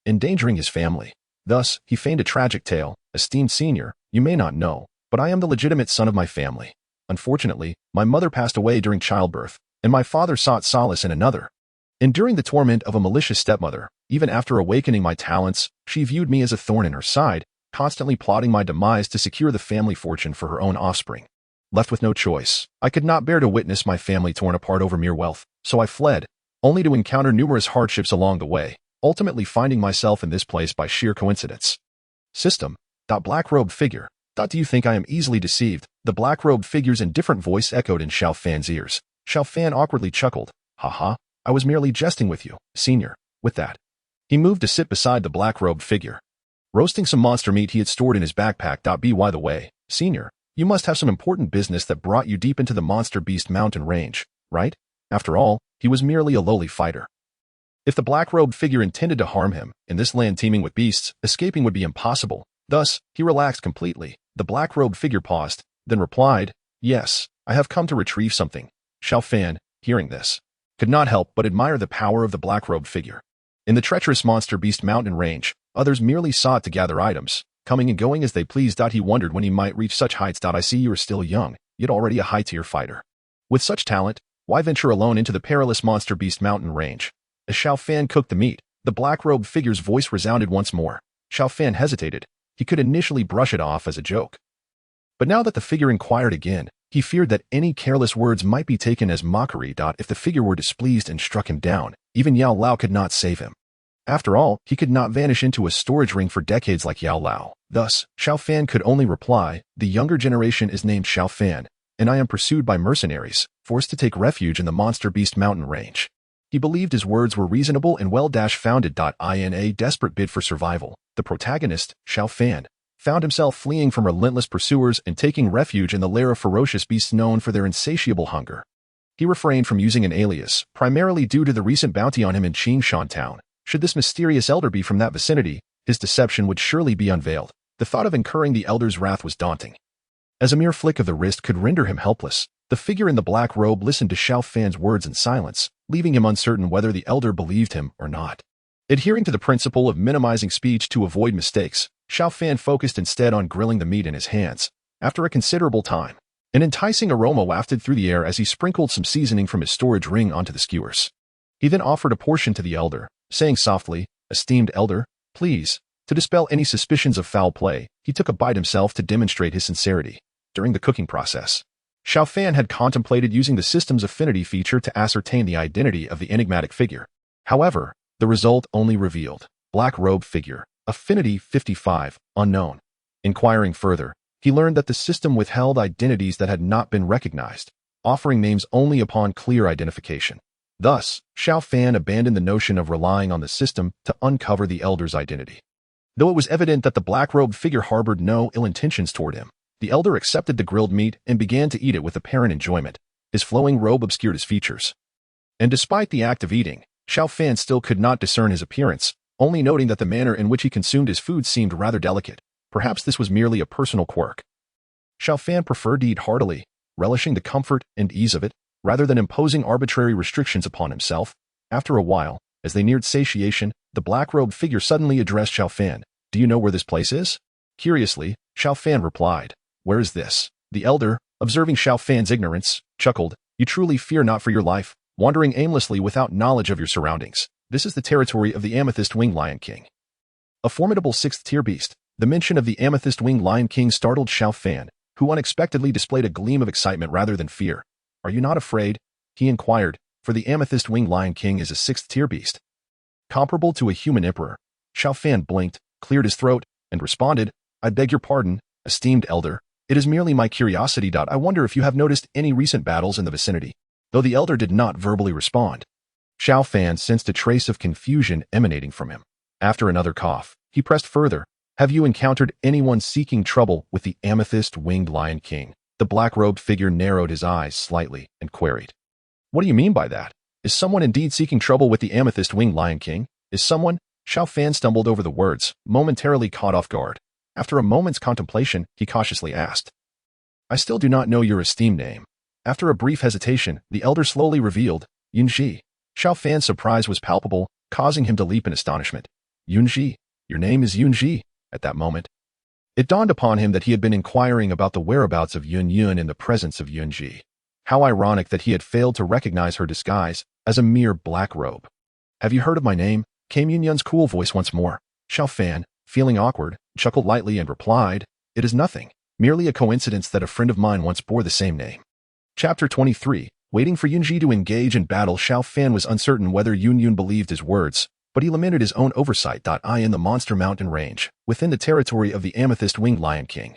endangering his family. Thus, he feigned a tragic tale. Esteemed senior, you may not know, but I am the legitimate son of my family. Unfortunately, my mother passed away during childbirth, and my father sought solace in another. Enduring the torment of a malicious stepmother, even after awakening my talents, she viewed me as a thorn in her side, constantly plotting my demise to secure the family fortune for her own offspring. Left with no choice, I could not bear to witness my family torn apart over mere wealth, so I fled, only to encounter numerous hardships along the way, ultimately finding myself in this place by sheer coincidence. System. Black-robed figure. Do you think I am easily deceived? The black-robed figure's indifferent voice echoed in Xiao Fan's ears. Xiao Fan awkwardly chuckled. Haha, I was merely jesting with you, senior. With that, he moved to sit beside the black-robed figure, roasting some monster meat he had stored in his backpack. By the way, senior, you must have some important business that brought you deep into the monster beast mountain range, right? After all, he was merely a lowly fighter. If the black-robed figure intended to harm him, in this land teeming with beasts, escaping would be impossible. Thus, he relaxed completely. The black-robed figure paused, then replied, Yes, I have come to retrieve something. Xiao Fan, hearing this, could not help but admire the power of the black-robed figure. In the treacherous monster beast mountain range, others merely sought to gather items, coming and going as they pleased. He wondered when he might reach such heights. I see you are still young, yet already a high-tier fighter. With such talent, why venture alone into the perilous monster beast mountain range? As Xiao Fan cooked the meat, the black-robed figure's voice resounded once more. Xiao Fan hesitated. He could initially brush it off as a joke, but now that the figure inquired again, he feared that any careless words might be taken as mockery. If the figure were displeased and struck him down, even Yao Lao could not save him. After all, he could not vanish into a storage ring for decades like Yao Lao. Thus, Xiao Fan could only reply, The younger generation is named Xiao Fan, and I am pursued by mercenaries, forced to take refuge in the monster beast mountain range. He believed his words were reasonable and well-founded. In a desperate bid for survival, the protagonist, Xiao Fan, found himself fleeing from relentless pursuers and taking refuge in the lair of ferocious beasts known for their insatiable hunger. He refrained from using an alias, primarily due to the recent bounty on him in Qingshan Town. Should this mysterious elder be from that vicinity, his deception would surely be unveiled. The thought of incurring the elder's wrath was daunting, as a mere flick of the wrist could render him helpless. The figure in the black robe listened to Xiao Fan's words in silence, leaving him uncertain whether the elder believed him or not. Adhering to the principle of minimizing speech to avoid mistakes, Xiao Fan focused instead on grilling the meat in his hands. After a considerable time, an enticing aroma wafted through the air as he sprinkled some seasoning from his storage ring onto the skewers. He then offered a portion to the elder, saying softly, Esteemed elder, please, To dispel any suspicions of foul play, he took a bite himself to demonstrate his sincerity. During the cooking process, Xiao Fan had contemplated using the system's affinity feature to ascertain the identity of the enigmatic figure. However, the result only revealed black robe figure, affinity 55, unknown. Inquiring further, he learned that the system withheld identities that had not been recognized, offering names only upon clear identification. Thus, Xiao Fan abandoned the notion of relying on the system to uncover the elder's identity. Though it was evident that the black-robed figure harbored no ill intentions toward him, the elder accepted the grilled meat and began to eat it with apparent enjoyment. His flowing robe obscured his features. And despite the act of eating, Xiao Fan still could not discern his appearance, only noting that the manner in which he consumed his food seemed rather delicate. Perhaps this was merely a personal quirk. Xiao Fan preferred to eat heartily, relishing the comfort and ease of it, rather than imposing arbitrary restrictions upon himself. After a while, as they neared satiation, the black-robed figure suddenly addressed Xiao Fan. "Do you know where this place is?" Curiously, Xiao Fan replied, "Where is this?" The elder, observing Xiao Fan's ignorance, chuckled, "You truly fear not for your life, wandering aimlessly without knowledge of your surroundings. This is the territory of the amethyst-winged Lion King, a formidable sixth-tier beast." The mention of the amethyst-winged Lion King startled Xiao Fan, who unexpectedly displayed a gleam of excitement rather than fear. "Are you not afraid?" he inquired, "for the amethyst-winged Lion King is a sixth-tier beast, comparable to a human emperor." Xiao Fan blinked, cleared his throat, and responded, "I beg your pardon, esteemed elder. It is merely my curiosity. I wonder if you have noticed any recent battles in the vicinity." Though the elder did not verbally respond, Xiao Fan sensed a trace of confusion emanating from him. After another cough, he pressed further, "Have you encountered anyone seeking trouble with the amethyst-winged Lion King?" The black-robed figure narrowed his eyes slightly and queried, "What do you mean by that? Is someone indeed seeking trouble with the amethyst-winged Lion King? Is someone—" Xiao Fan stumbled over the words, momentarily caught off guard. After a moment's contemplation, he cautiously asked, "I still do not know your esteemed name." After a brief hesitation, the elder slowly revealed, "Yunji." Xiao Fan's surprise was palpable, causing him to leap in astonishment. "Yunji? Your name is Yunji?" At that moment, it dawned upon him that he had been inquiring about the whereabouts of Yun Yun in the presence of Yunji. How ironic that he had failed to recognize her disguise as a mere black robe. "Have you heard of my name?" came Yun Yun's cool voice once more. Xiao Fan, feeling awkward, chuckled lightly and replied, "It is nothing, merely a coincidence that a friend of mine once bore the same name." Chapter 23. Waiting for Yunji to engage in battle, Xiao Fan was uncertain whether Yun Yun believed his words, but he lamented his own oversight. In the Monster Mountain range, within the territory of the amethyst-winged Lion King,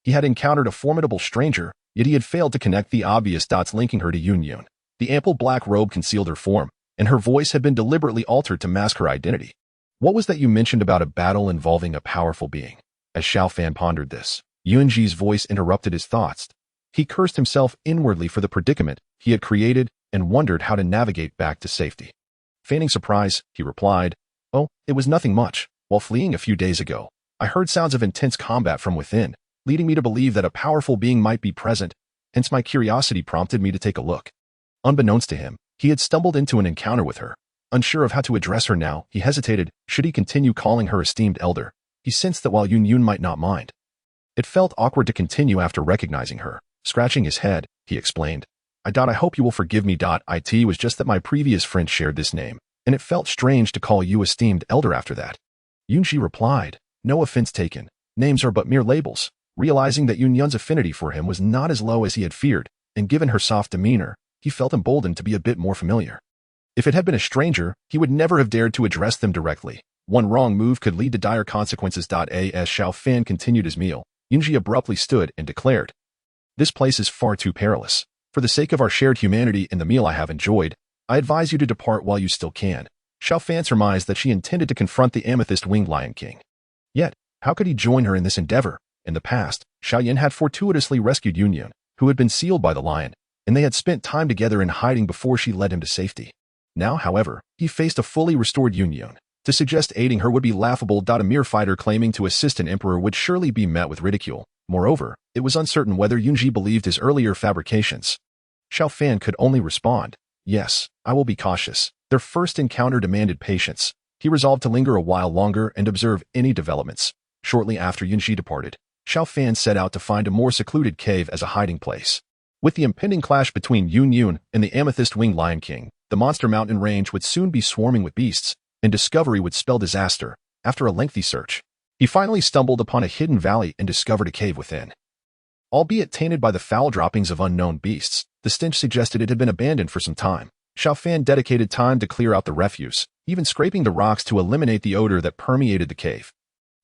he had encountered a formidable stranger, yet he had failed to connect the obvious dots linking her to Yun Yun. The ample black robe concealed her form, and her voice had been deliberately altered to mask her identity. "What was that you mentioned about a battle involving a powerful being?" As Xiao Fan pondered this, Yunji's voice interrupted his thoughts. He cursed himself inwardly for the predicament he had created and wondered how to navigate back to safety. Feigning surprise, he replied, "Oh, it was nothing much. While fleeing a few days ago, I heard sounds of intense combat from within, leading me to believe that a powerful being might be present, hence my curiosity prompted me to take a look." Unbeknownst to him, he had stumbled into an encounter with her. Unsure of how to address her now, he hesitated. Should he continue calling her esteemed elder? He sensed that while Yun Yun might not mind, it felt awkward to continue after recognizing her. Scratching his head, he explained, I hope you will forgive me. It was just that my previous friend shared this name, and it felt strange to call you esteemed elder after that." Yunji replied, "No offense taken. Names are but mere labels." Realizing that Yun Yun's affinity for him was not as low as he had feared, and given her soft demeanor, he felt emboldened to be a bit more familiar. If it had been a stranger, he would never have dared to address them directly. One wrong move could lead to dire consequences. As Xiao Fan continued his meal, Yunji abruptly stood and declared, "This place is far too perilous. For the sake of our shared humanity and the meal I have enjoyed, I advise you to depart while you still can." Xiao Fan surmised that she intended to confront the amethyst-winged Lion King. Yet, how could he join her in this endeavor? In the past, Xiao Yan had fortuitously rescued Yun Yun, who had been sealed by the lion, and they had spent time together in hiding before she led him to safety. Now, however, he faced a fully restored Yun Yun. To suggest aiding her would be laughable. A mere fighter claiming to assist an emperor would surely be met with ridicule. Moreover, it was uncertain whether Yunji believed his earlier fabrications. Xiao Fan could only respond, "Yes, I will be cautious." Their first encounter demanded patience. He resolved to linger a while longer and observe any developments. Shortly after Yunji departed, Xiao Fan set out to find a more secluded cave as a hiding place. With the impending clash between Yun Yun and the amethyst-winged Lion King, the Monster Mountain range would soon be swarming with beasts, and discovery would spell disaster. After a lengthy search, He finally stumbled upon a hidden valley and discovered a cave within. Albeit tainted by the foul droppings of unknown beasts, the stench suggested it had been abandoned for some time. Xiao Fan dedicated time to clear out the refuse, even scraping the rocks to eliminate the odor that permeated the cave,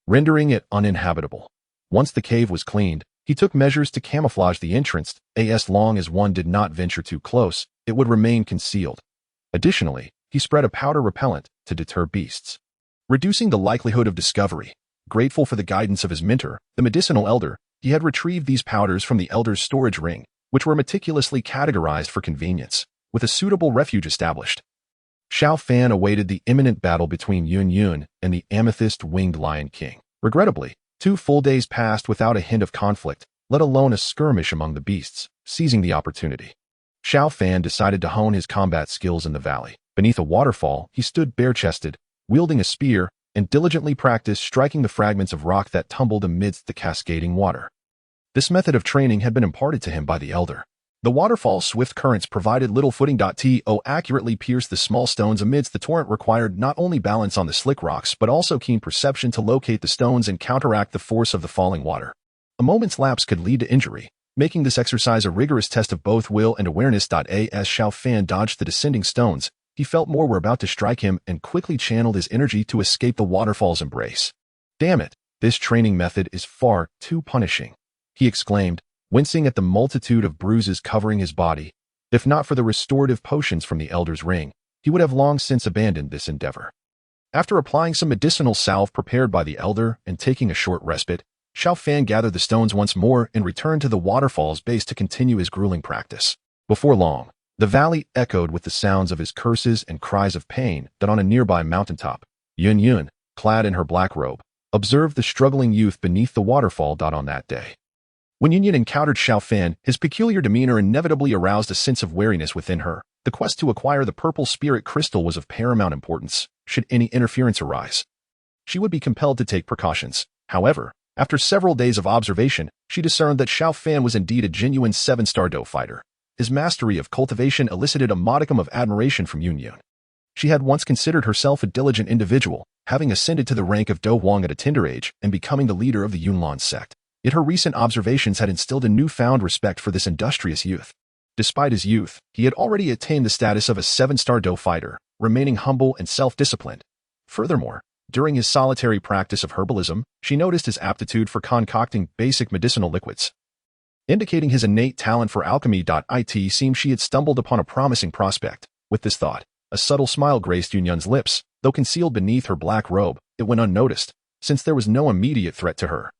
rendering it uninhabitable. Once the cave was cleaned, he took measures to camouflage the entrance. As long as one did not venture too close, it would remain concealed. Additionally, he spread a powder repellent to deter beasts, reducing the likelihood of discovery. Grateful for the guidance of his mentor, the medicinal elder, he had retrieved these powders from the elder's storage ring, which were meticulously categorized for convenience, with a suitable refuge established. Xiao Fan awaited the imminent battle between Yun and the amethyst-winged Lion King. Regrettably, 2 full days passed without a hint of conflict, let alone a skirmish among the beasts. Seizing the opportunity, Xiao Fan decided to hone his combat skills in the valley. Beneath a waterfall, he stood bare-chested, wielding a spear, and diligently practiced striking the fragments of rock that tumbled amidst the cascading water. This method of training had been imparted to him by the elder. The waterfall's swift currents provided little footing. To accurately pierce the small stones amidst the torrent required not only balance on the slick rocks but also keen perception to locate the stones and counteract the force of the falling water. A moment's lapse could lead to injury, making this exercise a rigorous test of both will and awareness. As Xiao Fan dodged the descending stones, he felt more were about to strike him and quickly channeled his energy to escape the waterfall's embrace. "Damn it, this training method is far too punishing," he exclaimed, wincing at the multitude of bruises covering his body. If not for the restorative potions from the elder's ring, he would have long since abandoned this endeavor. After applying some medicinal salve prepared by the elder and taking a short respite, Xiao Fan gathered the stones once more and returned to the waterfall's base to continue his grueling practice. Before long, the valley echoed with the sounds of his curses and cries of pain. On a nearby mountaintop, Yun, clad in her black robe, observed the struggling youth beneath the waterfall. On that day, when Yun encountered Xiao Fan, his peculiar demeanor inevitably aroused a sense of wariness within her. The quest to acquire the purple spirit crystal was of paramount importance. Should any interference arise, she would be compelled to take precautions. However, after several days of observation, she discerned that Xiao Fan was indeed a genuine 7-star Dou fighter. His mastery of cultivation elicited a modicum of admiration from Yun. She had once considered herself a diligent individual, having ascended to the rank of Dou Huang at a tender age and becoming the leader of the Yunlan sect. Yet her recent observations had instilled a newfound respect for this industrious youth. Despite his youth, he had already attained the status of a 7-star Dou fighter, remaining humble and self-disciplined. Furthermore, during his solitary practice of herbalism, she noticed his aptitude for concocting basic medicinal liquids, indicating his innate talent for alchemy. It seemed she had stumbled upon a promising prospect. With this thought, a subtle smile graced Yun's lips. Though concealed beneath her black robe, it went unnoticed, since there was no immediate threat to her.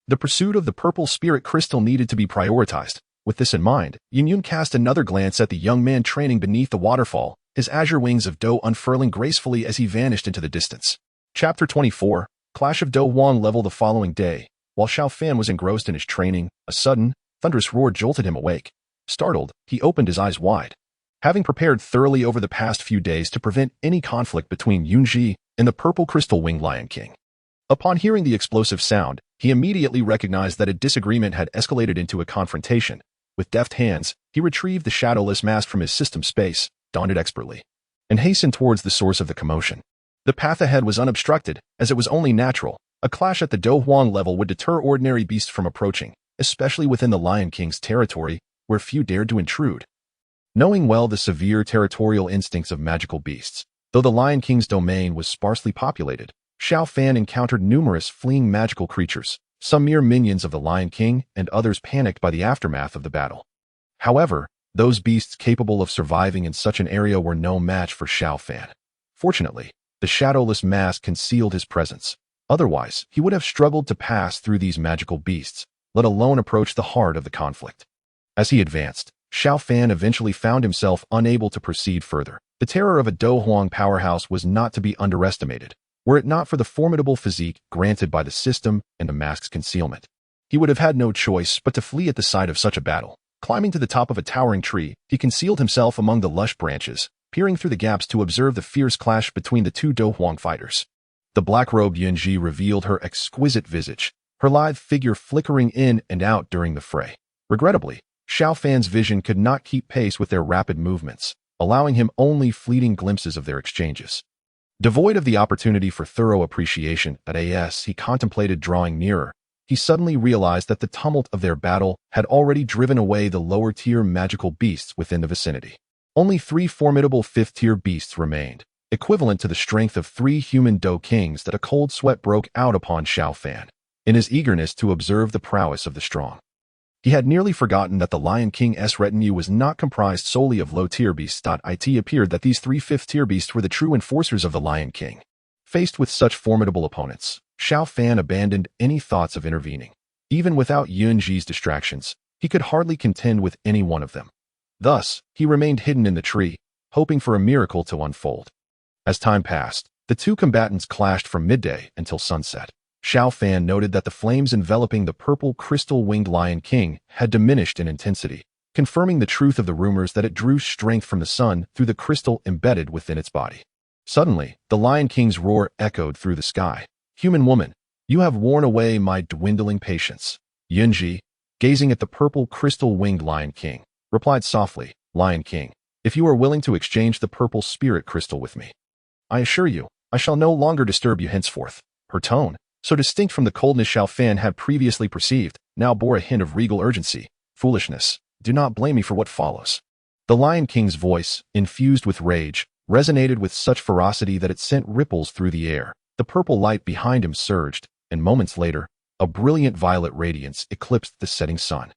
The pursuit of the purple spirit crystal needed to be prioritized. With this in mind, Yun cast another glance at the young man training beneath the waterfall, his azure wings of Dou unfurling gracefully as he vanished into the distance. Chapter 24, Clash of Dou Huang level. The following day, while Xiao Fan was engrossed in his training, a sudden, thunderous roar jolted him awake. Startled, he opened his eyes wide. Having prepared thoroughly over the past few days to prevent any conflict between Yunji and the purple crystal-winged Lion King, upon hearing the explosive sound, he immediately recognized that a disagreement had escalated into a confrontation. With deft hands, he retrieved the shadowless mask from his system space, donned it expertly, and hastened towards the source of the commotion. The path ahead was unobstructed, as it was only natural. A clash at the Dou Huang level would deter ordinary beasts from approaching, especially within the Lion King's territory, where few dared to intrude. Knowing well the severe territorial instincts of magical beasts, though the Lion King's domain was sparsely populated, Xiao Fan encountered numerous fleeing magical creatures, some mere minions of the Lion King and others panicked by the aftermath of the battle. However, those beasts capable of surviving in such an area were no match for Xiao Fan. Fortunately, the shadowless mask concealed his presence. Otherwise, he would have struggled to pass through these magical beasts, let alone approach the heart of the conflict. As he advanced, Xiao Fan eventually found himself unable to proceed further. The terror of a Dou Huang powerhouse was not to be underestimated. Were it not for the formidable physique granted by the system and the mask's concealment, he would have had no choice but to flee at the sight of such a battle. Climbing to the top of a towering tree, he concealed himself among the lush branches, peering through the gaps to observe the fierce clash between the two Dou Huang fighters. The black-robed Yunji revealed her exquisite visage, her lithe figure flickering in and out during the fray. Regrettably, Xiao Fan's vision could not keep pace with their rapid movements, allowing him only fleeting glimpses of their exchanges. Devoid of the opportunity for thorough appreciation as he contemplated drawing nearer, he suddenly realized that the tumult of their battle had already driven away the lower-tier magical beasts within the vicinity. Only 3 formidable 5th-tier beasts remained, equivalent to the strength of 3 human Dou kings. That a cold sweat broke out upon Xiao Fan, in his eagerness to observe the prowess of the strong. He had nearly forgotten that the Lion King's retinue was not comprised solely of low-tier beasts. It appeared that these 3 5th-tier beasts were the true enforcers of the Lion King. Faced with such formidable opponents, Xiao Fan abandoned any thoughts of intervening. Even without Yunji's distractions, he could hardly contend with any one of them. Thus, he remained hidden in the tree, hoping for a miracle to unfold. As time passed, the 2 combatants clashed from midday until sunset. Xiao Fan noted that the flames enveloping the purple crystal-winged Lion King had diminished in intensity, confirming the truth of the rumors that it drew strength from the sun through the crystal embedded within its body. Suddenly, the Lion King's roar echoed through the sky. "Human woman, you have worn away my dwindling patience." Yunji, gazing at the purple crystal-winged Lion King, replied softly, "Lion King, if you are willing to exchange the purple spirit crystal with me, I assure you, I shall no longer disturb you henceforth." Her tone, so distinct from the coldness Xiao Fan had previously perceived, now bore a hint of regal urgency. "Foolishness, do not blame me for what follows." The Lion King's voice, infused with rage, resonated with such ferocity that it sent ripples through the air. The purple light behind him surged, and moments later, a brilliant violet radiance eclipsed the setting sun.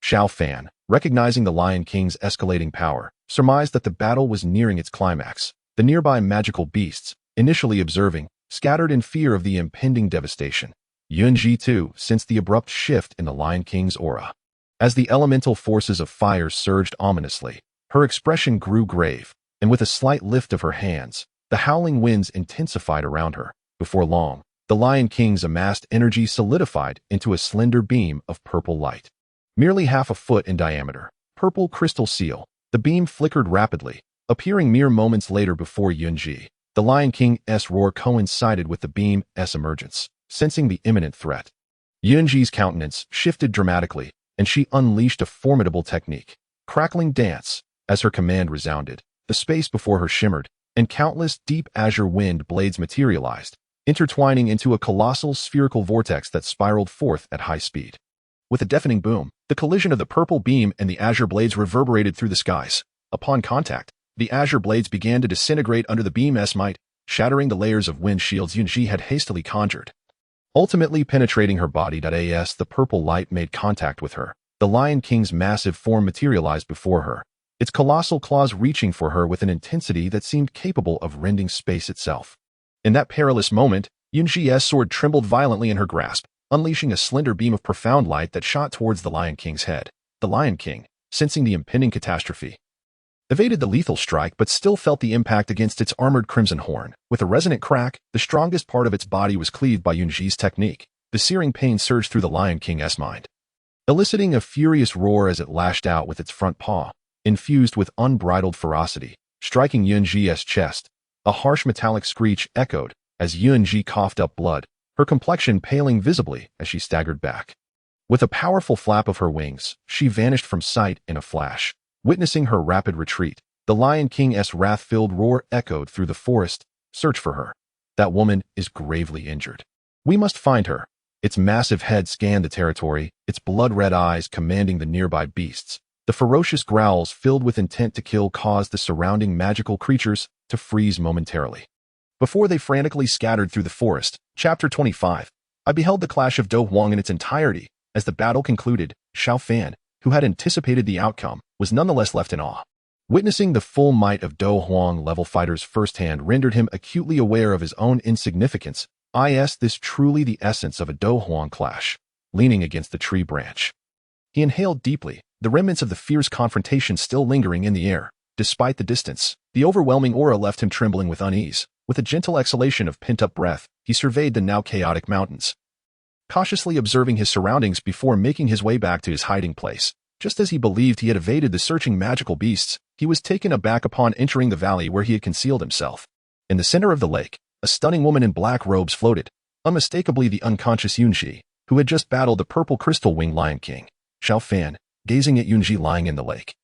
Xiao Fan, recognizing the Lion King's escalating power, surmised that the battle was nearing its climax. The nearby magical beasts, initially observing, scattered in fear of the impending devastation. Yunji too sensed the abrupt shift in the Lion King's aura. As the elemental forces of fire surged ominously, her expression grew grave, and with a slight lift of her hands, the howling winds intensified around her. Before long, the Lion King's amassed energy solidified into a slender beam of purple light. Merely half a foot in diameter, purple crystal seal, the beam flickered rapidly, appearing mere moments later before Yunji. The Lion King's roar coincided with the beam's emergence. Sensing the imminent threat, Yunji's countenance shifted dramatically, and she unleashed a formidable technique. Crackling dance, as her command resounded, the space before her shimmered, and countless deep azure wind blades materialized, intertwining into a colossal spherical vortex that spiraled forth at high speed. With a deafening boom, the collision of the purple beam and the azure blades reverberated through the skies. Upon contact, the azure blades began to disintegrate under the beam's might, shattering the layers of wind shields Yunji had hastily conjured. Ultimately penetrating her body. As the purple light made contact with her, the Lion King's massive form materialized before her, its colossal claws reaching for her with an intensity that seemed capable of rending space itself. In that perilous moment, Yunji's sword trembled violently in her grasp, unleashing a slender beam of profound light that shot towards the Lion King's head. The Lion King, sensing the impending catastrophe, evaded the lethal strike but still felt the impact against its armored crimson horn. With a resonant crack, the strongest part of its body was cleaved by Yunji's technique. The searing pain surged through the Lion King's mind, eliciting a furious roar as it lashed out with its front paw, infused with unbridled ferocity, striking Yunji's chest. A harsh metallic screech echoed as Yunji coughed up blood, her complexion paling visibly as she staggered back. With a powerful flap of her wings, she vanished from sight in a flash. Witnessing her rapid retreat, the Lion King's wrath-filled roar echoed through the forest. "Search for her. That woman is gravely injured. We must find her." Its massive head scanned the territory, its blood-red eyes commanding the nearby beasts. The ferocious growls filled with intent to kill caused the surrounding magical creatures to freeze momentarily, before they frantically scattered through the forest. Chapter 25. I beheld the clash of Dou Huang in its entirety. As the battle concluded, Xiao Fan, who had anticipated the outcome, was nonetheless left in awe. Witnessing the full might of Dou Huang level fighters firsthand rendered him acutely aware of his own insignificance. Is this truly the essence of a Dou Huang clash? Leaning against the tree branch, he inhaled deeply, the remnants of the fierce confrontation still lingering in the air. Despite the distance, the overwhelming aura left him trembling with unease. With a gentle exhalation of pent-up breath, he surveyed the now chaotic mountains, cautiously observing his surroundings before making his way back to his hiding place. Just as he believed he had evaded the searching magical beasts, he was taken aback upon entering the valley where he had concealed himself. In the center of the lake, a stunning woman in black robes floated, unmistakably the unconscious Yunji, who had just battled the purple crystal-winged Lion King. Xiao Fan, gazing at Yunji lying in the lake,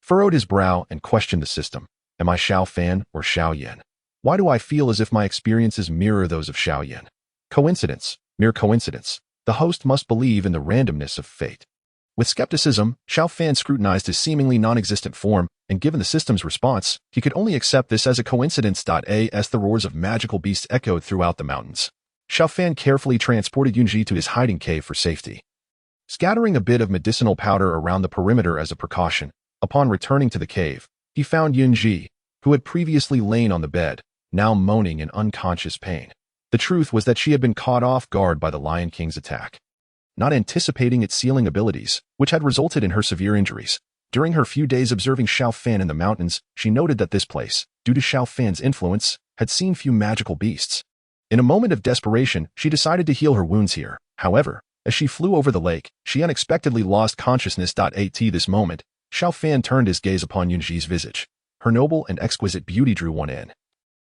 furrowed his brow and questioned the system. "Am I Xiao Fan or Xiao Yan?" Why do I feel as if my experiences mirror those of Xiao Yan? Coincidence, mere coincidence. The host must believe in the randomness of fate. With skepticism, Xiao Fan scrutinized his seemingly non-existent form, and given the system's response, he could only accept this as a coincidence. As the roars of magical beasts echoed throughout the mountains, Xiao Fan carefully transported Yunji to his hiding cave for safety. Scattering a bit of medicinal powder around the perimeter as a precaution, upon returning to the cave, he found Yunji, who had previously lain on the bed, now moaning in unconscious pain. The truth was that she had been caught off guard by the Lion King's attack. Not anticipating its sealing abilities, which had resulted in her severe injuries. During her few days observing Xiao Fan in the mountains, she noted that this place, due to Xiao Fan's influence, had seen few magical beasts. In a moment of desperation, she decided to heal her wounds here. However, as she flew over the lake, she unexpectedly lost consciousness. At this moment, Xiao Fan turned his gaze upon Yunji's visage. Her noble and exquisite beauty drew one in.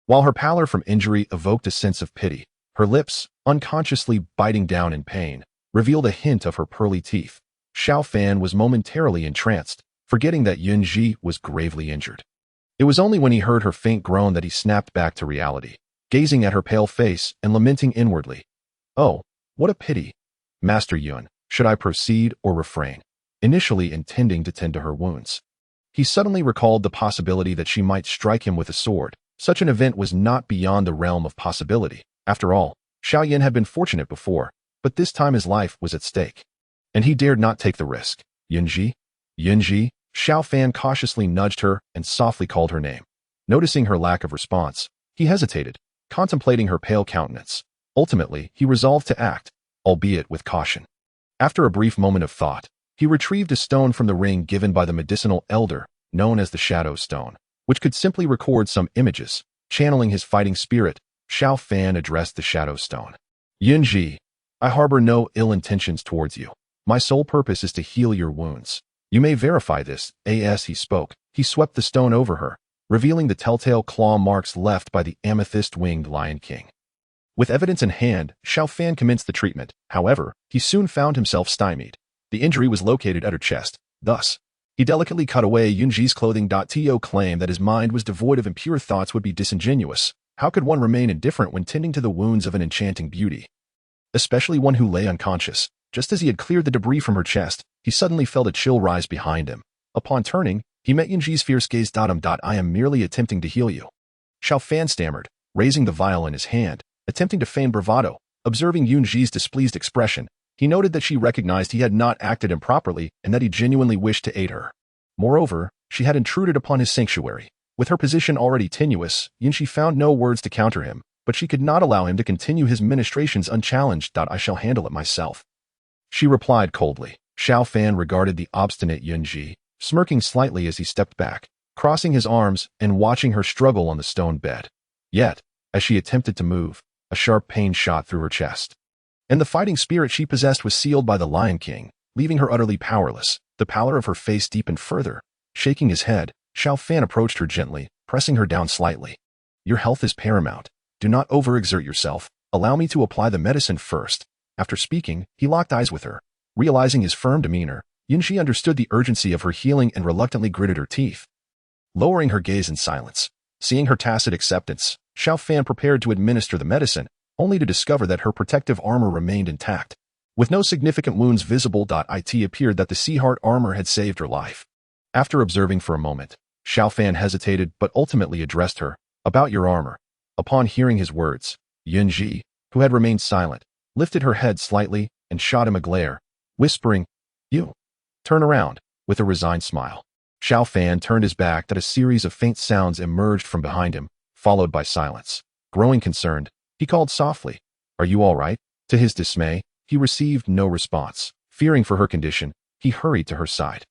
While her pallor from injury evoked a sense of pity, her lips, unconsciously biting down in pain, revealed a hint of her pearly teeth. Xiao Fan was momentarily entranced, forgetting that Yunji was gravely injured. It was only when he heard her faint groan that he snapped back to reality, gazing at her pale face and lamenting inwardly. Oh, what a pity. Master Yun, should I proceed or refrain? Initially intending to tend to her wounds, he suddenly recalled the possibility that she might strike him with a sword. Such an event was not beyond the realm of possibility. After all, Xiao Yan had been fortunate before, but this time his life was at stake. And he dared not take the risk. Yunji? Yunji? Xiao Fan cautiously nudged her and softly called her name. Noticing her lack of response, he hesitated, contemplating her pale countenance. Ultimately, he resolved to act, albeit with caution. After a brief moment of thought, he retrieved a stone from the ring given by the medicinal elder, known as the Shadow Stone, which could simply record some images. Channeling his fighting spirit, Xiao Fan addressed the Shadow Stone. Yunji, I harbor no ill intentions towards you. My sole purpose is to heal your wounds. You may verify this. As he spoke, he swept the stone over her, revealing the telltale claw marks left by the amethyst-winged Lion King. With evidence in hand, Xiao Fan commenced the treatment. However, he soon found himself stymied. The injury was located at her chest. Thus, he delicately cut away Yunji's clothing. To claim that his mind was devoid of impure thoughts would be disingenuous. How could one remain indifferent when tending to the wounds of an enchanting beauty? Especially one who lay unconscious. Just as he had cleared the debris from her chest, he suddenly felt a chill rise behind him. Upon turning, he met Yunji's fierce gaze. I am merely attempting to heal you. Xiao Fan stammered, raising the vial in his hand, attempting to feign bravado. Observing Yunji's displeased expression, he noted that she recognized he had not acted improperly and that he genuinely wished to aid her. Moreover, she had intruded upon his sanctuary. With her position already tenuous, Yunji found no words to counter him, but she could not allow him to continue his ministrations unchallenged. I shall handle it myself, she replied coldly. Xiao Fan regarded the obstinate Yunji, smirking slightly as he stepped back, crossing his arms and watching her struggle on the stone bed. Yet, as she attempted to move, a sharp pain shot through her chest. And the fighting spirit she possessed was sealed by the Lion King, leaving her utterly powerless. The pallor of her face deepened further. Shaking his head, Xiao Fan approached her gently, pressing her down slightly. Your health is paramount. Do not overexert yourself. Allow me to apply the medicine first. After speaking, he locked eyes with her. Realizing his firm demeanor, Yunji understood the urgency of her healing and reluctantly gritted her teeth. Lowering her gaze in silence, seeing her tacit acceptance, Xiao Fan prepared to administer the medicine, only to discover that her protective armor remained intact. With no significant wounds visible, it appeared that the Sea Heart armor had saved her life. After observing for a moment, Xiao Fan hesitated but ultimately addressed her. About your armor. Upon hearing his words, Yunji, who had remained silent, lifted her head slightly and shot him a glare, whispering, You. Turn around, with a resigned smile. Xiao Fan turned his back. A series of faint sounds emerged from behind him, followed by silence. Growing concerned, he called softly, Are you all right? To his dismay, he received no response. Fearing for her condition, he hurried to her side.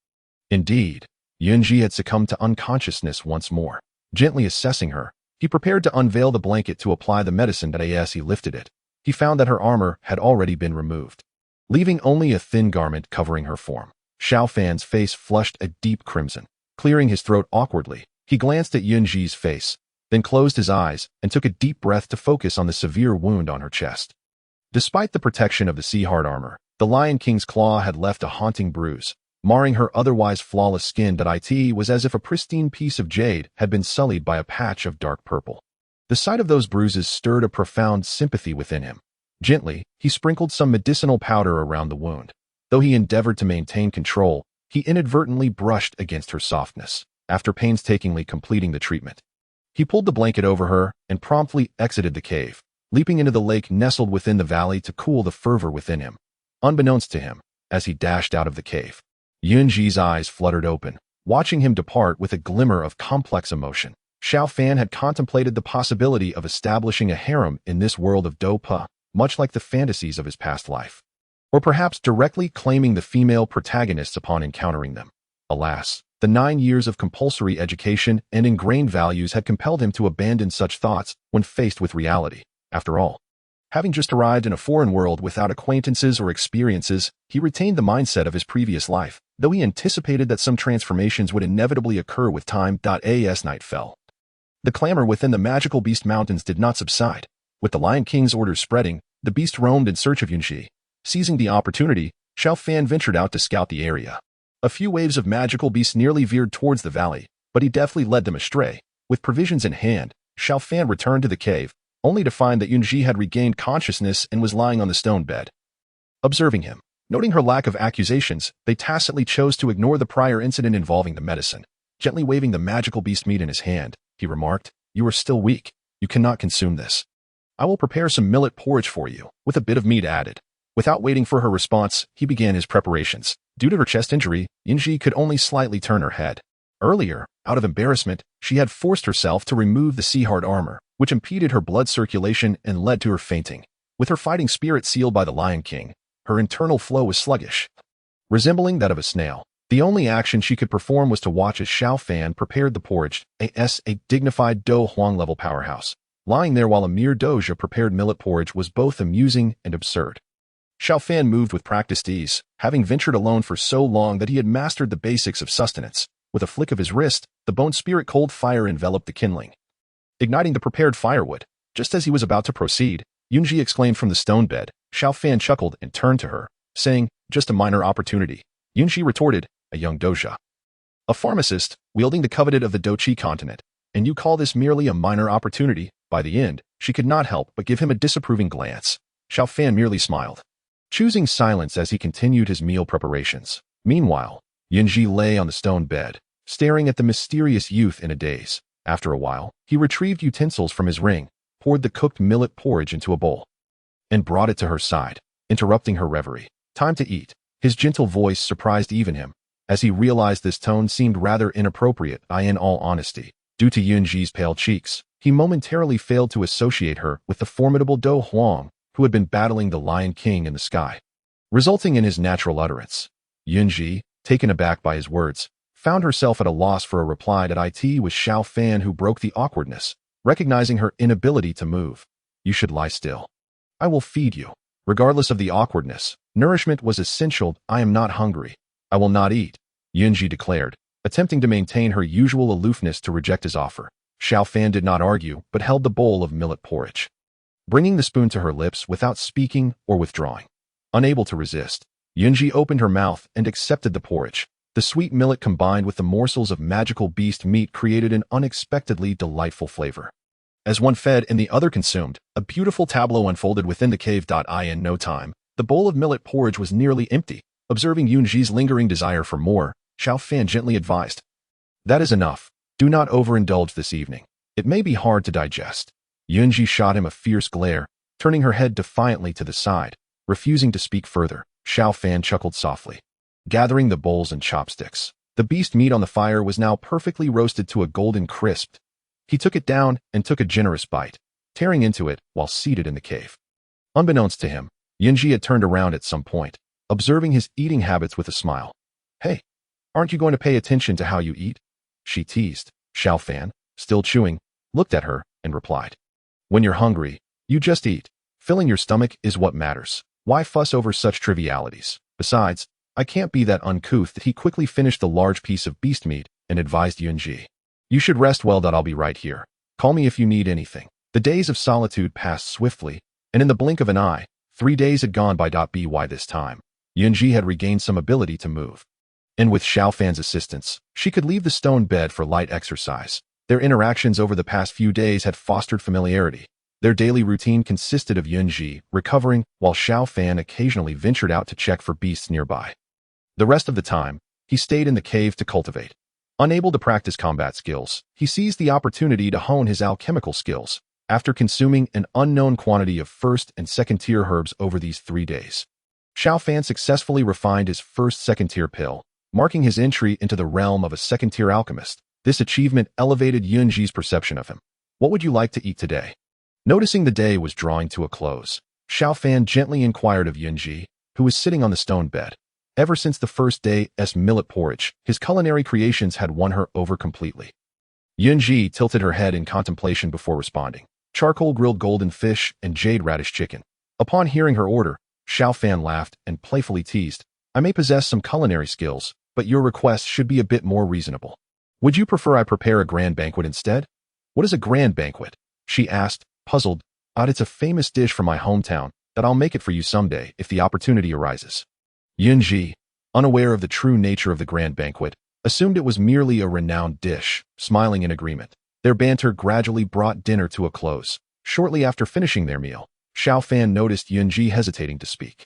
Indeed, Yunji had succumbed to unconsciousness once more. Gently assessing her, he prepared to unveil the blanket to apply the medicine. As he lifted it, he found that her armor had already been removed, leaving only a thin garment covering her form. Xiao Fan's face flushed a deep crimson. Clearing his throat awkwardly, he glanced at Yunji's face, then closed his eyes and took a deep breath to focus on the severe wound on her chest. Despite the protection of the Sea Heart armor, the Lion King's claw had left a haunting bruise, marring her otherwise flawless skin. It was as if a pristine piece of jade had been sullied by a patch of dark purple. The sight of those bruises stirred a profound sympathy within him. Gently, he sprinkled some medicinal powder around the wound. Though he endeavored to maintain control, he inadvertently brushed against her softness. After painstakingly completing the treatment, he pulled the blanket over her and promptly exited the cave, leaping into the lake nestled within the valley to cool the fervor within him. Unbeknownst to him, as he dashed out of the cave, Yunji's eyes fluttered open, watching him depart with a glimmer of complex emotion. Xiao Fan had contemplated the possibility of establishing a harem in this world of Dou Po, much like the fantasies of his past life, or perhaps directly claiming the female protagonists upon encountering them. Alas, the 9 years of compulsory education and ingrained values had compelled him to abandon such thoughts when faced with reality. After all, having just arrived in a foreign world without acquaintances or experiences, he retained the mindset of his previous life, though he anticipated that some transformations would inevitably occur with time. As night fell, the clamor within the magical beast mountains did not subside. With the Lion King's orders spreading, the beast roamed in search of Yunji. Seizing the opportunity, Xiao Fan ventured out to scout the area. A few waves of magical beasts nearly veered towards the valley, but he deftly led them astray. With provisions in hand, Xiao Fan returned to the cave, only to find that Yunji had regained consciousness and was lying on the stone bed. Observing him, noting her lack of accusations, they tacitly chose to ignore the prior incident involving the medicine. Gently waving the magical beast meat in his hand, he remarked, "You are still weak. You cannot consume this. I will prepare some millet porridge for you, with a bit of meat added." Without waiting for her response, he began his preparations. Due to her chest injury, Yunji could only slightly turn her head. Earlier, out of embarrassment, she had forced herself to remove the sea-hard armor, which impeded her blood circulation and led to her fainting. With her fighting spirit sealed by the Lion King, her internal flow was sluggish, resembling that of a snail. The only action she could perform was to watch as Xiao Fan prepared the porridge, a dignified Dou Huang-level powerhouse. Lying there while a mere doja prepared millet porridge was both amusing and absurd. Xiao Fan moved with practiced ease, having ventured alone for so long that he had mastered the basics of sustenance. With a flick of his wrist, the bone spirit cold fire enveloped the kindling, igniting the prepared firewood. Just as he was about to proceed, Yunji exclaimed from the stone bed. Xiao Fan chuckled and turned to her, saying, "Just a minor opportunity." Yunji retorted, "A young doja, a pharmacist, wielding the coveted of the Dochi continent, and you call this merely a minor opportunity?" By the end, she could not help but give him a disapproving glance. Xiao Fan merely smiled, choosing silence as he continued his meal preparations. Meanwhile, Yunji lay on the stone bed, staring at the mysterious youth in a daze. After a while, he retrieved utensils from his ring, poured the cooked millet porridge into a bowl, and brought it to her side, interrupting her reverie. "Time to eat." His gentle voice surprised even him, as he realized this tone seemed rather inappropriate. In all honesty, due to Yunji's pale cheeks, he momentarily failed to associate her with the formidable Dou Huang, who had been battling the Lion King in the sky, resulting in his natural utterance. Yunji, taken aback by his words, found herself at a loss for a reply. It was Xiao Fan who broke the awkwardness, recognizing her inability to move. "You should lie still. I will feed you." Regardless of the awkwardness, nourishment was essential. "I am not hungry. I will not eat," Yunji declared, attempting to maintain her usual aloofness to reject his offer. Xiao Fan did not argue, but held the bowl of millet porridge, bringing the spoon to her lips without speaking or withdrawing. Unable to resist, Yunji opened her mouth and accepted the porridge. The sweet millet combined with the morsels of magical beast meat created an unexpectedly delightful flavor. As one fed and the other consumed, a beautiful tableau unfolded within the cave. In no time, the bowl of millet porridge was nearly empty. Observing Yunji's lingering desire for more, Xiao Fan gently advised, "That is enough. Do not overindulge this evening. It may be hard to digest." Yunji shot him a fierce glare, turning her head defiantly to the side, refusing to speak further. Xiao Fan chuckled softly, gathering the bowls and chopsticks. The beast meat on the fire was now perfectly roasted to a golden crisp. He took it down and took a generous bite, tearing into it while seated in the cave. Unbeknownst to him, Yunji had turned around at some point, observing his eating habits with a smile. "Hey, aren't you going to pay attention to how you eat?" she teased. Xiao Fan, still chewing, looked at her and replied, "When you're hungry, you just eat. Filling your stomach is what matters. Why fuss over such trivialities? Besides, I can't be that uncouth." He quickly finished the large piece of beast meat and advised Yunji, "You should rest well. I'll be right here. Call me if you need anything." The days of solitude passed swiftly, and in the blink of an eye, 3 days had gone by. By this time, Yunji had regained some ability to move, and with Xiao Fan's assistance, she could leave the stone bed for light exercise. Their interactions over the past few days had fostered familiarity. Their daily routine consisted of Yunji recovering, while Xiao Fan occasionally ventured out to check for beasts nearby. The rest of the time, he stayed in the cave to cultivate. Unable to practice combat skills, he seized the opportunity to hone his alchemical skills, after consuming an unknown quantity of first and second-tier herbs over these 3 days. Xiao Fan successfully refined his first second-tier pill, marking his entry into the realm of a second-tier alchemist. This achievement elevated Yunji's perception of him. What would you like to eat today? Noticing the day was drawing to a close, Xiao Fan gently inquired of Yunji, who was sitting on the stone bed. Ever since the first day's millet porridge, his culinary creations had won her over completely. Yunji tilted her head in contemplation before responding. Charcoal grilled golden fish and jade radish chicken. Upon hearing her order, Xiao Fan laughed and playfully teased, I may possess some culinary skills, but your request should be a bit more reasonable. Would you prefer I prepare a grand banquet instead? What is a grand banquet? She asked, puzzled. It's a famous dish from my hometown that I'll make it for you someday if the opportunity arises. Yunji, unaware of the true nature of the grand banquet, assumed it was merely a renowned dish, smiling in agreement. Their banter gradually brought dinner to a close. Shortly after finishing their meal, Xiao Fan noticed Yunji hesitating to speak.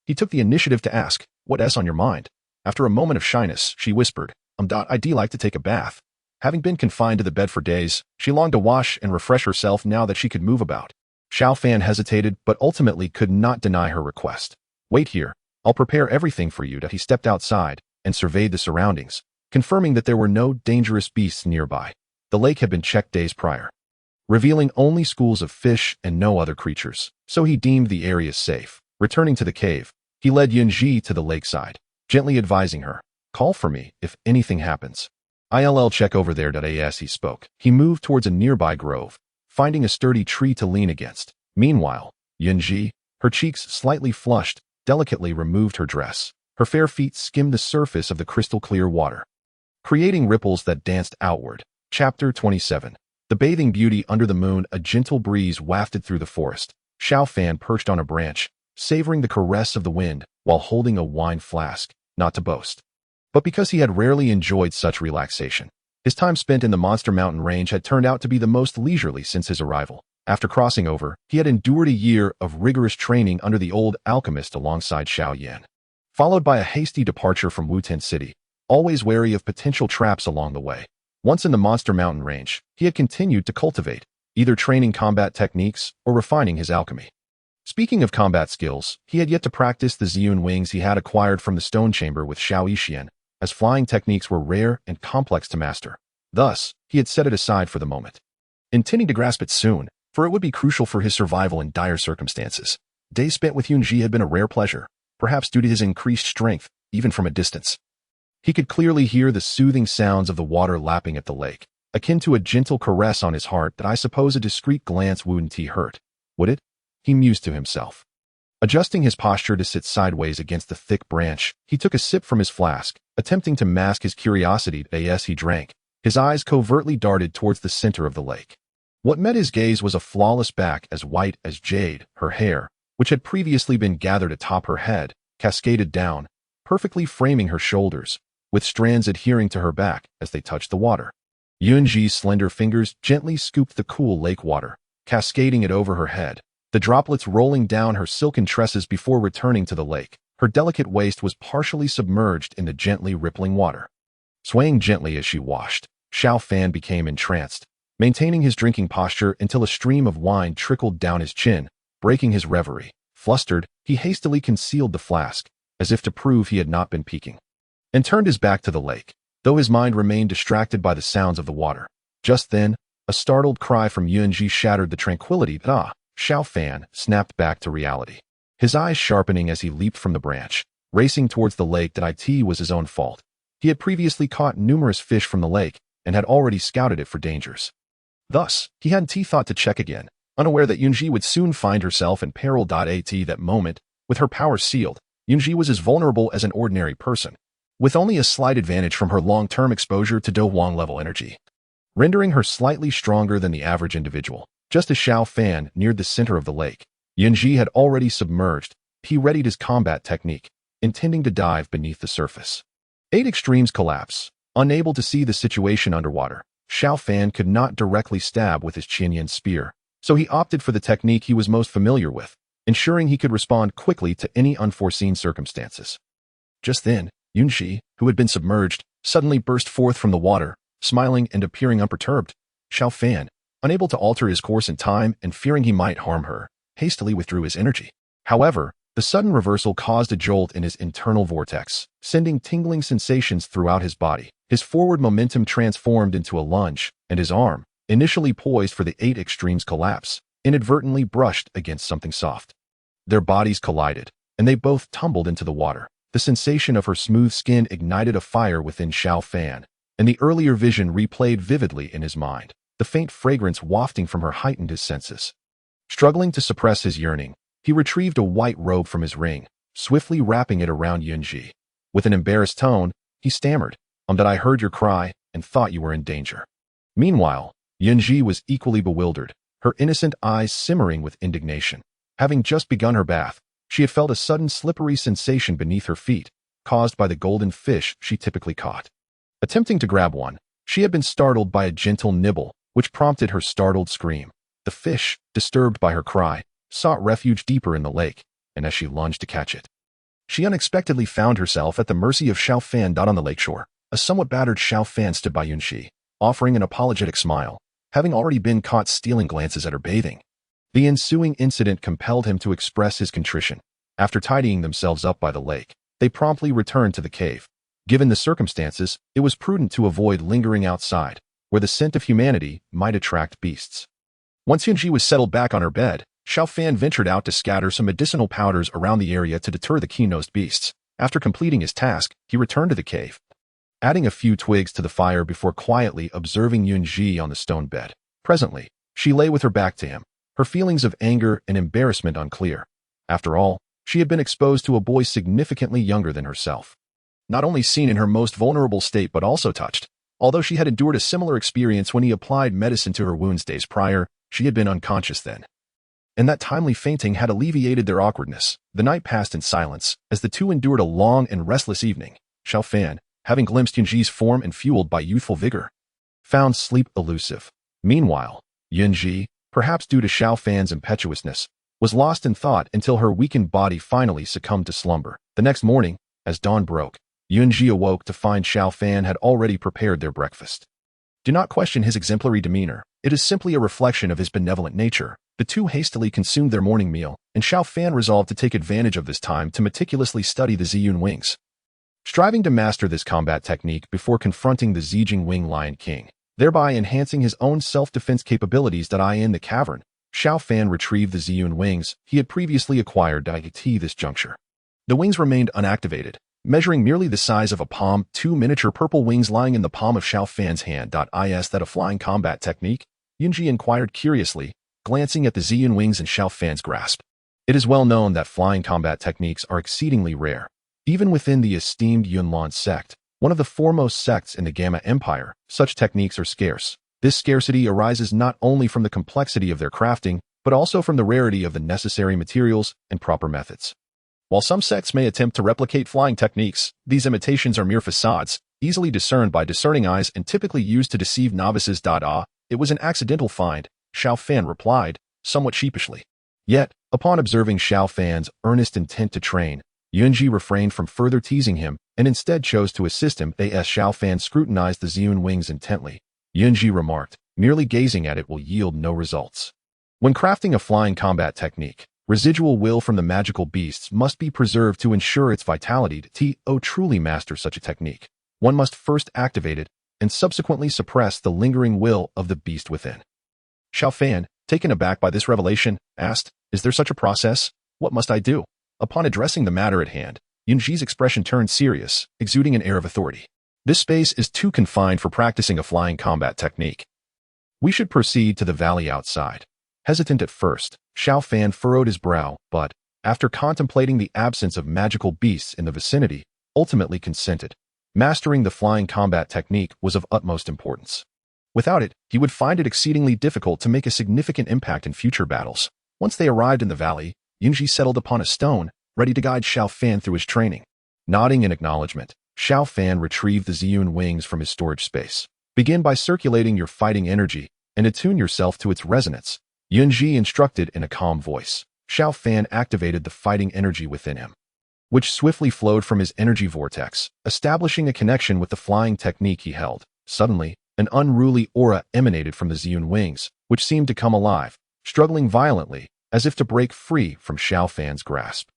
He took the initiative to ask, what's on your mind? After a moment of shyness, she whispered, I'd like to take a bath. Having been confined to the bed for days, she longed to wash and refresh herself now that she could move about. Xiao Fan hesitated but ultimately could not deny her request. Wait here, I'll prepare everything for you. He stepped outside and surveyed the surroundings, confirming that there were no dangerous beasts nearby. The lake had been checked days prior, revealing only schools of fish and no other creatures, so he deemed the area safe. Returning to the cave, he led Yunji to the lakeside, gently advising her, call for me if anything happens. I'll check over there. As he spoke, he moved towards a nearby grove, finding a sturdy tree to lean against. Meanwhile, Yunji, her cheeks slightly flushed, delicately removed her dress. Her fair feet skimmed the surface of the crystal-clear water, creating ripples that danced outward. Chapter 27. The bathing beauty under the moon. A gentle breeze wafted through the forest. Xiao Fan perched on a branch, savoring the caress of the wind while holding a wine flask, not to boast, but because he had rarely enjoyed such relaxation. His time spent in the Monster Mountain range had turned out to be the most leisurely since his arrival. After crossing over, he had endured a year of rigorous training under the old alchemist alongside Xiao Yan, followed by a hasty departure from Wuten City, always wary of potential traps along the way. Once in the Monster Mountain range, he had continued to cultivate, either training combat techniques or refining his alchemy. Speaking of combat skills, he had yet to practice the Ziyun wings he had acquired from the stone chamber with Xiao Yixian, as flying techniques were rare and complex to master. Thus, he had set it aside for the moment, intending to grasp it soon, for it would be crucial for his survival in dire circumstances. Days spent with Yunji had been a rare pleasure, perhaps due to his increased strength, even from a distance. He could clearly hear the soothing sounds of the water lapping at the lake, akin to a gentle caress on his heart that I suppose a discreet glance wouldn't hurt. Would it? He mused to himself. Adjusting his posture to sit sideways against the thick branch, he took a sip from his flask, attempting to mask his curiosity as he drank. His eyes covertly darted towards the center of the lake. What met his gaze was a flawless back as white as jade. Her hair, which had previously been gathered atop her head, cascaded down, perfectly framing her shoulders, with strands adhering to her back as they touched the water. Yunji's slender fingers gently scooped the cool lake water, cascading it over her head, the droplets rolling down her silken tresses before returning to the lake. Her delicate waist was partially submerged in the gently rippling water. Swaying gently as she washed, Xiao Fan became entranced, maintaining his drinking posture until a stream of wine trickled down his chin, breaking his reverie. Flustered, he hastily concealed the flask, as if to prove he had not been peeking, and turned his back to the lake, though his mind remained distracted by the sounds of the water. Just then, a startled cry from Yunji shattered the tranquility. Xiao Fan snapped back to reality, his eyes sharpening as he leaped from the branch, racing towards the lake. It was his own fault. He had previously caught numerous fish from the lake and had already scouted it for dangers. Thus, he hadn't thought to check again, unaware that Yunji would soon find herself in peril. At that moment, with her powers sealed, Yunji was as vulnerable as an ordinary person, with only a slight advantage from her long-term exposure to Dou level energy, rendering her slightly stronger than the average individual. Just as Xiao Fan neared the center of the lake, Yunji had already submerged. He readied his combat technique, intending to dive beneath the surface. 8 extremes collapse. Unable to see the situation underwater, Xiao Fan could not directly stab with his Qinyan spear, so he opted for the technique he was most familiar with, ensuring he could respond quickly to any unforeseen circumstances. Just then, Yunxi, who had been submerged, suddenly burst forth from the water, smiling and appearing unperturbed. Xiao Fan, unable to alter his course in time and fearing he might harm her, hastily withdrew his energy. However, the sudden reversal caused a jolt in his internal vortex, sending tingling sensations throughout his body. His forward momentum transformed into a lunge, and his arm, initially poised for the 8 extremes collapse, inadvertently brushed against something soft. Their bodies collided, and they both tumbled into the water. The sensation of her smooth skin ignited a fire within Xiao Fan, and the earlier vision replayed vividly in his mind. The faint fragrance wafting from her heightened his senses. Struggling to suppress his yearning, he retrieved a white robe from his ring, swiftly wrapping it around Yunji. With an embarrassed tone, he stammered, that I heard your cry and thought you were in danger." Meanwhile, Yunji was equally bewildered, her innocent eyes simmering with indignation. Having just begun her bath, she had felt a sudden slippery sensation beneath her feet, caused by the golden fish she typically caught. Attempting to grab one, she had been startled by a gentle nibble, which prompted her startled scream. The fish, disturbed by her cry, sought refuge deeper in the lake, and as she lunged to catch it, she unexpectedly found herself at the mercy of Xiao Fan. On the lakeshore, a somewhat battered Xiao Fan stood by Yunxi, offering an apologetic smile, having already been caught stealing glances at her bathing. The ensuing incident compelled him to express his contrition. After tidying themselves up by the lake, they promptly returned to the cave. Given the circumstances, it was prudent to avoid lingering outside, where the scent of humanity might attract beasts. Once Yunji was settled back on her bed, Xiao Fan ventured out to scatter some medicinal powders around the area to deter the keen-nosed beasts. After completing his task, he returned to the cave, adding a few twigs to the fire before quietly observing Yunji on the stone bed. Presently, she lay with her back to him, her feelings of anger and embarrassment unclear. After all, she had been exposed to a boy significantly younger than herself. Not only seen in her most vulnerable state but also touched. Although she had endured a similar experience when he applied medicine to her wounds days prior, she had been unconscious then. And that timely fainting had alleviated their awkwardness. The night passed in silence, as the two endured a long and restless evening. Xiao Fan, having glimpsed Yunji's form and fueled by youthful vigor, found sleep elusive. Meanwhile, Yunji, perhaps due to Xiao Fan's impetuousness, was lost in thought until her weakened body finally succumbed to slumber. The next morning, as dawn broke, Yunji awoke to find Xiao Fan had already prepared their breakfast. Do not question his exemplary demeanor. It is simply a reflection of his benevolent nature. The two hastily consumed their morning meal, and Xiao Fan resolved to take advantage of this time to meticulously study the Ziyun wings, striving to master this combat technique before confronting the Zijing Wing Lion King, thereby enhancing his own self-defense capabilities. In the cavern, Xiao Fan retrieved the Ziyun wings he had previously acquired at this juncture. The wings remained unactivated, measuring merely the size of a palm. 2 miniature purple wings lying in the palm of Xiao Fan's hand. Is that a flying combat technique? Yunji inquired curiously, glancing at the Ziyun wings in Xiao Fan's grasp. It is well known that flying combat techniques are exceedingly rare. Even within the esteemed Yunlan sect, one of the foremost sects in the Gamma Empire, such techniques are scarce. This scarcity arises not only from the complexity of their crafting, but also from the rarity of the necessary materials and proper methods. While some sects may attempt to replicate flying techniques, these imitations are mere facades, easily discerned by discerning eyes and typically used to deceive novices. It was an accidental find, Xiao Fan replied, somewhat sheepishly. Yet, upon observing Xiao Fan's earnest intent to train, Yunji refrained from further teasing him and instead chose to assist him. As Xiao Fan scrutinized the Ziyun wings intently, Yunji remarked, merely gazing at it will yield no results. When crafting a flying combat technique, residual will from the magical beasts must be preserved to ensure its vitality. To truly master such a technique, one must first activate it and subsequently suppress the lingering will of the beast within. Xiao Fan, taken aback by this revelation, asked, "Is there such a process? What must I do?" Upon addressing the matter at hand, Yunji's expression turned serious, exuding an air of authority. "This space is too confined for practicing a flying combat technique. We should proceed to the valley outside." Hesitant at first, Xiao Fan furrowed his brow, but, after contemplating the absence of magical beasts in the vicinity, ultimately consented. Mastering the flying combat technique was of utmost importance. Without it, he would find it exceedingly difficult to make a significant impact in future battles. Once they arrived in the valley, Yunji settled upon a stone, ready to guide Xiao Fan through his training. Nodding in acknowledgement, Xiao Fan retrieved the Ziyun wings from his storage space. Begin by circulating your fighting energy and attune yourself to its resonance. Yunji instructed in a calm voice. Xiao Fan activated the fighting energy within him, which swiftly flowed from his energy vortex, establishing a connection with the flying technique he held. Suddenly, an unruly aura emanated from the Ziyun wings, which seemed to come alive, struggling violently, as if to break free from Xiao Fan's grasp.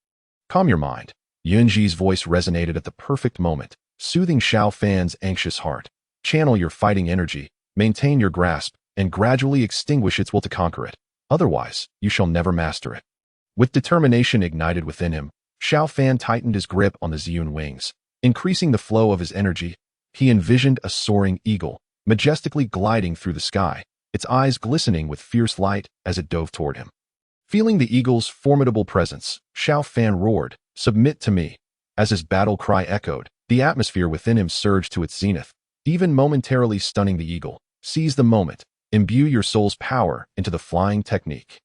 Calm your mind. Yunji's voice resonated at the perfect moment, soothing Xiao Fan's anxious heart. Channel your fighting energy, maintain your grasp, and gradually extinguish its will to conquer it. Otherwise, you shall never master it. With determination ignited within him, Xiao Fan tightened his grip on the Ziyun wings, increasing the flow of his energy. He envisioned a soaring eagle, majestically gliding through the sky, its eyes glistening with fierce light as it dove toward him. Feeling the eagle's formidable presence, Xiao Fan roared, "Submit to me." As his battle cry echoed, the atmosphere within him surged to its zenith, even momentarily stunning the eagle. Seize the moment. Imbue your soul's power into the flying technique.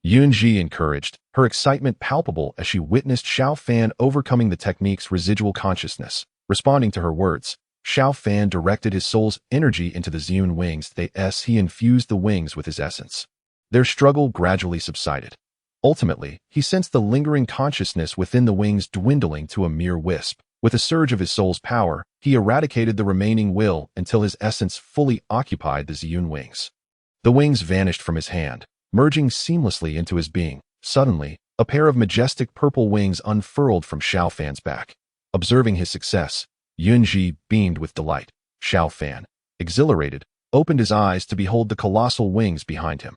Yunji encouraged, her excitement palpable as she witnessed Xiao Fan overcoming the technique's residual consciousness. Responding to her words, Xiao Fan directed his soul's energy into the Ziyun wings. He infused the wings with his essence. Their struggle gradually subsided. Ultimately, he sensed the lingering consciousness within the wings dwindling to a mere wisp. With a surge of his soul's power, he eradicated the remaining will until his essence fully occupied the Ziyun wings. The wings vanished from his hand, merging seamlessly into his being. Suddenly, a pair of majestic purple wings unfurled from Xiao Fan's back. Observing his success, Yunji beamed with delight. Xiao Fan, exhilarated, opened his eyes to behold the colossal wings behind him.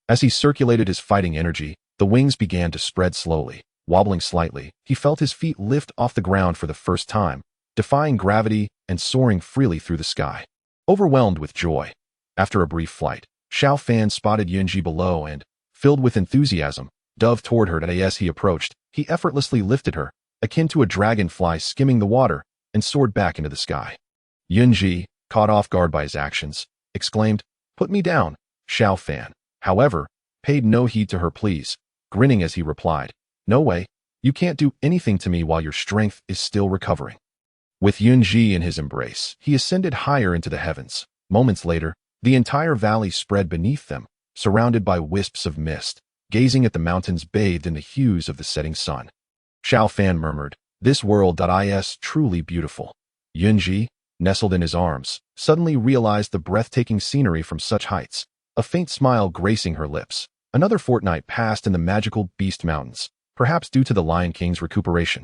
As he circulated his fighting energy, the wings began to spread slowly. Wobbling slightly, he felt his feet lift off the ground for the first time, defying gravity and soaring freely through the sky. Overwhelmed with joy, after a brief flight, Xiao Fan spotted Yunji below and, filled with enthusiasm, dove toward her. As he approached, he effortlessly lifted her, akin to a dragonfly skimming the water, and soared back into the sky. Yunji, caught off guard by his actions, exclaimed, "Put me down." Xiao Fan, however, paid no heed to her pleas, grinning as he replied, "No way, you can't do anything to me while your strength is still recovering." With Yunji in his embrace, he ascended higher into the heavens. Moments later, the entire valley spread beneath them, surrounded by wisps of mist, gazing at the mountains bathed in the hues of the setting sun. Xiao Fan murmured, "This world is truly beautiful." Yunji, nestled in his arms, suddenly realized the breathtaking scenery from such heights, a faint smile gracing her lips. Another fortnight passed in the magical Beast Mountains, perhaps due to the Lion King's recuperation.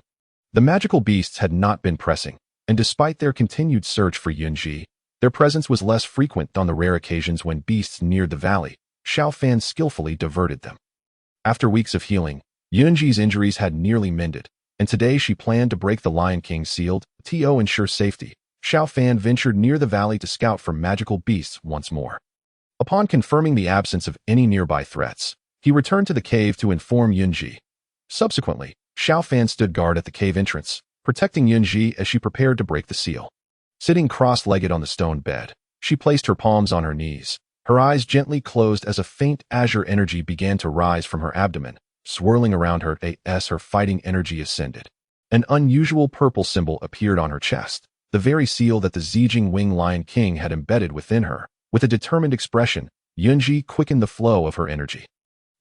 The magical beasts had not been pressing, and despite their continued search for Yunji, their presence was less frequent on the rare occasions when beasts neared the valley. Xiao Fan skillfully diverted them. After weeks of healing, Yunji's injuries had nearly mended, and today she planned to break the Lion King's seal to ensure safety. Xiao Fan ventured near the valley to scout for magical beasts once more. Upon confirming the absence of any nearby threats, he returned to the cave to inform Yunji. Subsequently, Xiao Fan stood guard at the cave entrance, protecting Yunji as she prepared to break the seal. Sitting cross-legged on the stone bed, she placed her palms on her knees, her eyes gently closed as a faint azure energy began to rise from her abdomen, swirling around her as her fighting energy ascended. An unusual purple symbol appeared on her chest, the very seal that the Zijing Wing Lion King had embedded within her. With a determined expression, Yunji quickened the flow of her energy.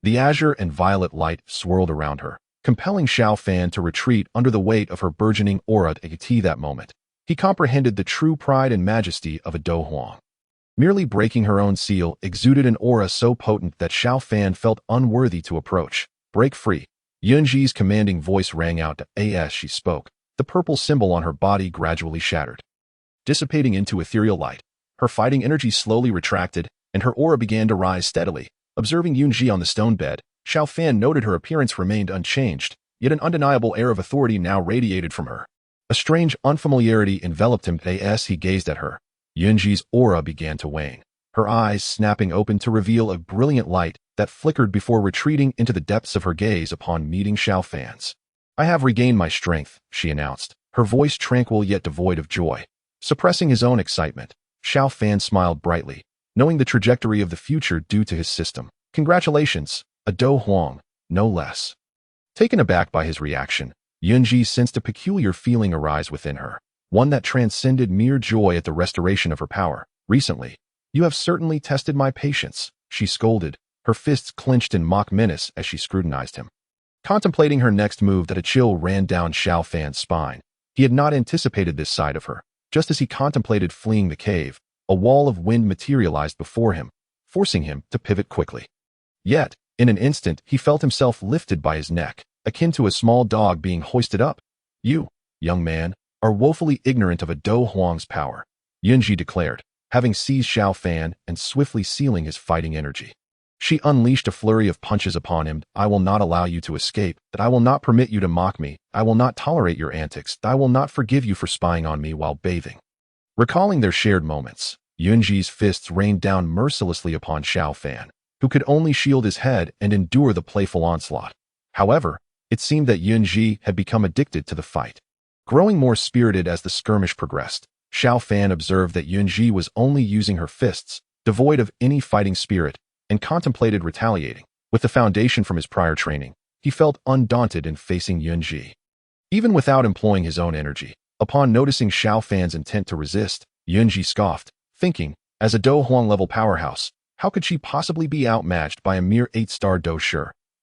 The azure and violet light swirled around her, compelling Xiao Fan to retreat under the weight of her burgeoning aura. At that moment, he comprehended the true pride and majesty of a Dou Huang. Merely breaking her own seal exuded an aura so potent that Xiao Fan felt unworthy to approach. "Break free." Yunji's commanding voice rang out as she spoke. The purple symbol on her body gradually shattered, dissipating into ethereal light. Her fighting energy slowly retracted, and her aura began to rise steadily. Observing Yunji on the stone bed, Xiao Fan noted her appearance remained unchanged, yet an undeniable air of authority now radiated from her. A strange unfamiliarity enveloped him as he gazed at her. Yunji's aura began to wane, her eyes snapping open to reveal a brilliant light that flickered before retreating into the depths of her gaze upon meeting Xiao Fan's. "I have regained my strength," she announced, her voice tranquil yet devoid of joy. Suppressing his own excitement, Xiao Fan smiled brightly, knowing the trajectory of the future due to his system. "Congratulations, a Dou Huang, no less." Taken aback by his reaction, Yunji sensed a peculiar feeling arise within her, one that transcended mere joy at the restoration of her power. Recently, you have certainly tested my patience, she scolded, her fists clenched in mock menace as she scrutinized him. Contemplating her next move, that a chill ran down Xiao Fan's spine. He had not anticipated this side of her. Just as he contemplated fleeing the cave, a wall of wind materialized before him, forcing him to pivot quickly. Yet, in an instant, he felt himself lifted by his neck, akin to a small dog being hoisted up. You, young man, are woefully ignorant of a Dou Huang's power, Yunji declared, having seized Xiao Fan and swiftly sealing his fighting energy. She unleashed a flurry of punches upon him. I will not allow you to escape, that I will not permit you to mock me, I will not tolerate your antics, I will not forgive you for spying on me while bathing. Recalling their shared moments, Yunji's fists rained down mercilessly upon Xiao Fan, who could only shield his head and endure the playful onslaught. However, it seemed that Yunji had become addicted to the fight. Growing more spirited as the skirmish progressed, Xiao Fan observed that Yunji was only using her fists, devoid of any fighting spirit, and contemplated retaliating. With the foundation from his prior training, he felt undaunted in facing Yunji. Even without employing his own energy, upon noticing Xiao Fan's intent to resist, Yunji scoffed, thinking, as a Dou Huang-level powerhouse, how could she possibly be outmatched by a mere 8-star Dou Shi?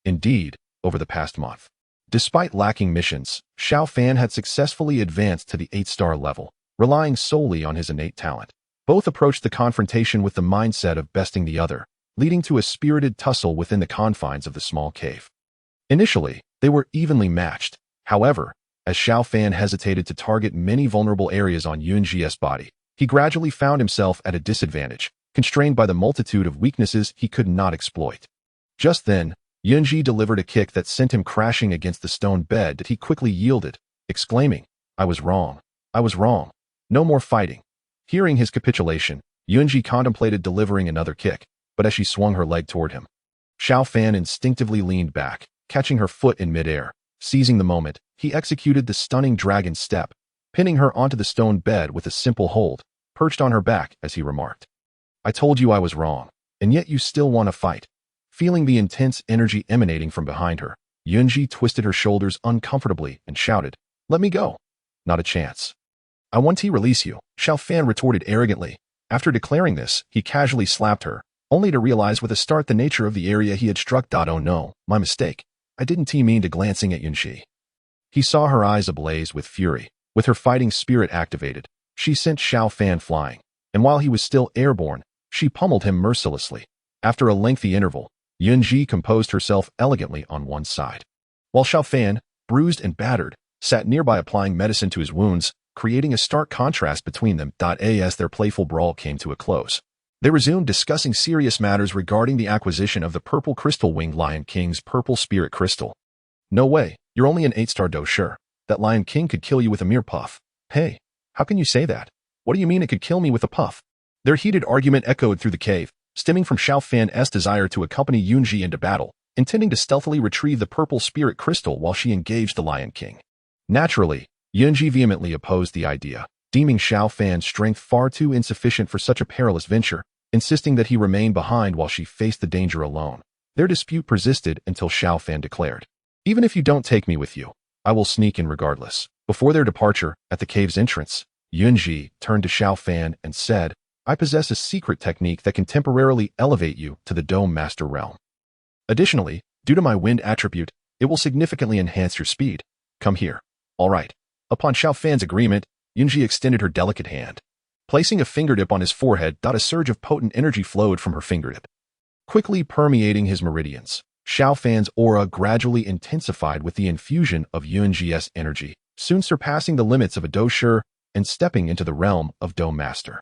Indeed, over the past month, despite lacking missions, Xiao Fan had successfully advanced to the 8-star level, relying solely on his innate talent. Both approached the confrontation with the mindset of besting the other, leading to a spirited tussle within the confines of the small cave. Initially, they were evenly matched. However, as Xiao Fan hesitated to target many vulnerable areas on Yunji's body, he gradually found himself at a disadvantage, constrained by the multitude of weaknesses he could not exploit. Just then, Yunji delivered a kick that sent him crashing against the stone bed, that he quickly yielded, exclaiming, I was wrong. I was wrong. No more fighting. Hearing his capitulation, Yunji contemplated delivering another kick, but as she swung her leg toward him, Xiao Fan instinctively leaned back, catching her foot in midair. Seizing the moment, he executed the stunning dragon step, pinning her onto the stone bed with a simple hold, perched on her back as he remarked, I told you I was wrong, and yet you still want to fight. Feeling the intense energy emanating from behind her, Yunji twisted her shoulders uncomfortably and shouted, Let me go. Not a chance. I want to release you, Xiao Fan retorted arrogantly. After declaring this, he casually slapped her, only to realize with a start the nature of the area he had struck. Oh no, my mistake. I didn't mean to. Glancing at Yunji, he saw her eyes ablaze with fury. With her fighting spirit activated, she sent Xiao Fan flying, and while he was still airborne, she pummeled him mercilessly. After a lengthy interval, Yunji composed herself elegantly on one side, while Xiao Fan, bruised and battered, sat nearby applying medicine to his wounds, creating a stark contrast between them. As their playful brawl came to a close, they resumed discussing serious matters regarding the acquisition of the purple crystal-winged Lion King's purple spirit crystal. No way, you're only an 8-star Dou Shi. That Lion King could kill you with a mere puff. Hey, how can you say that? What do you mean it could kill me with a puff? Their heated argument echoed through the cave, stemming from Xiao Fan's desire to accompany Yunji into battle, intending to stealthily retrieve the purple spirit crystal while she engaged the Lion King. Naturally, Yunji vehemently opposed the idea, deeming Xiao Fan's strength far too insufficient for such a perilous venture, insisting that he remain behind while she faced the danger alone. Their dispute persisted until Xiao Fan declared, Even if you don't take me with you, I will sneak in regardless. Before their departure, at the cave's entrance, Yunji turned to Xiao Fan and said, I possess a secret technique that can temporarily elevate you to the Dome Master realm. Additionally, due to my wind attribute, it will significantly enhance your speed. Come here. All right. Upon Xiao Fan's agreement, Yunji extended her delicate hand. Placing a fingertip on his forehead, a surge of potent energy flowed from her fingertip, quickly permeating his meridians. Xiao Fan's aura gradually intensified with the infusion of Yunji's energy, soon surpassing the limits of a Dou Shi and stepping into the realm of Dome Master.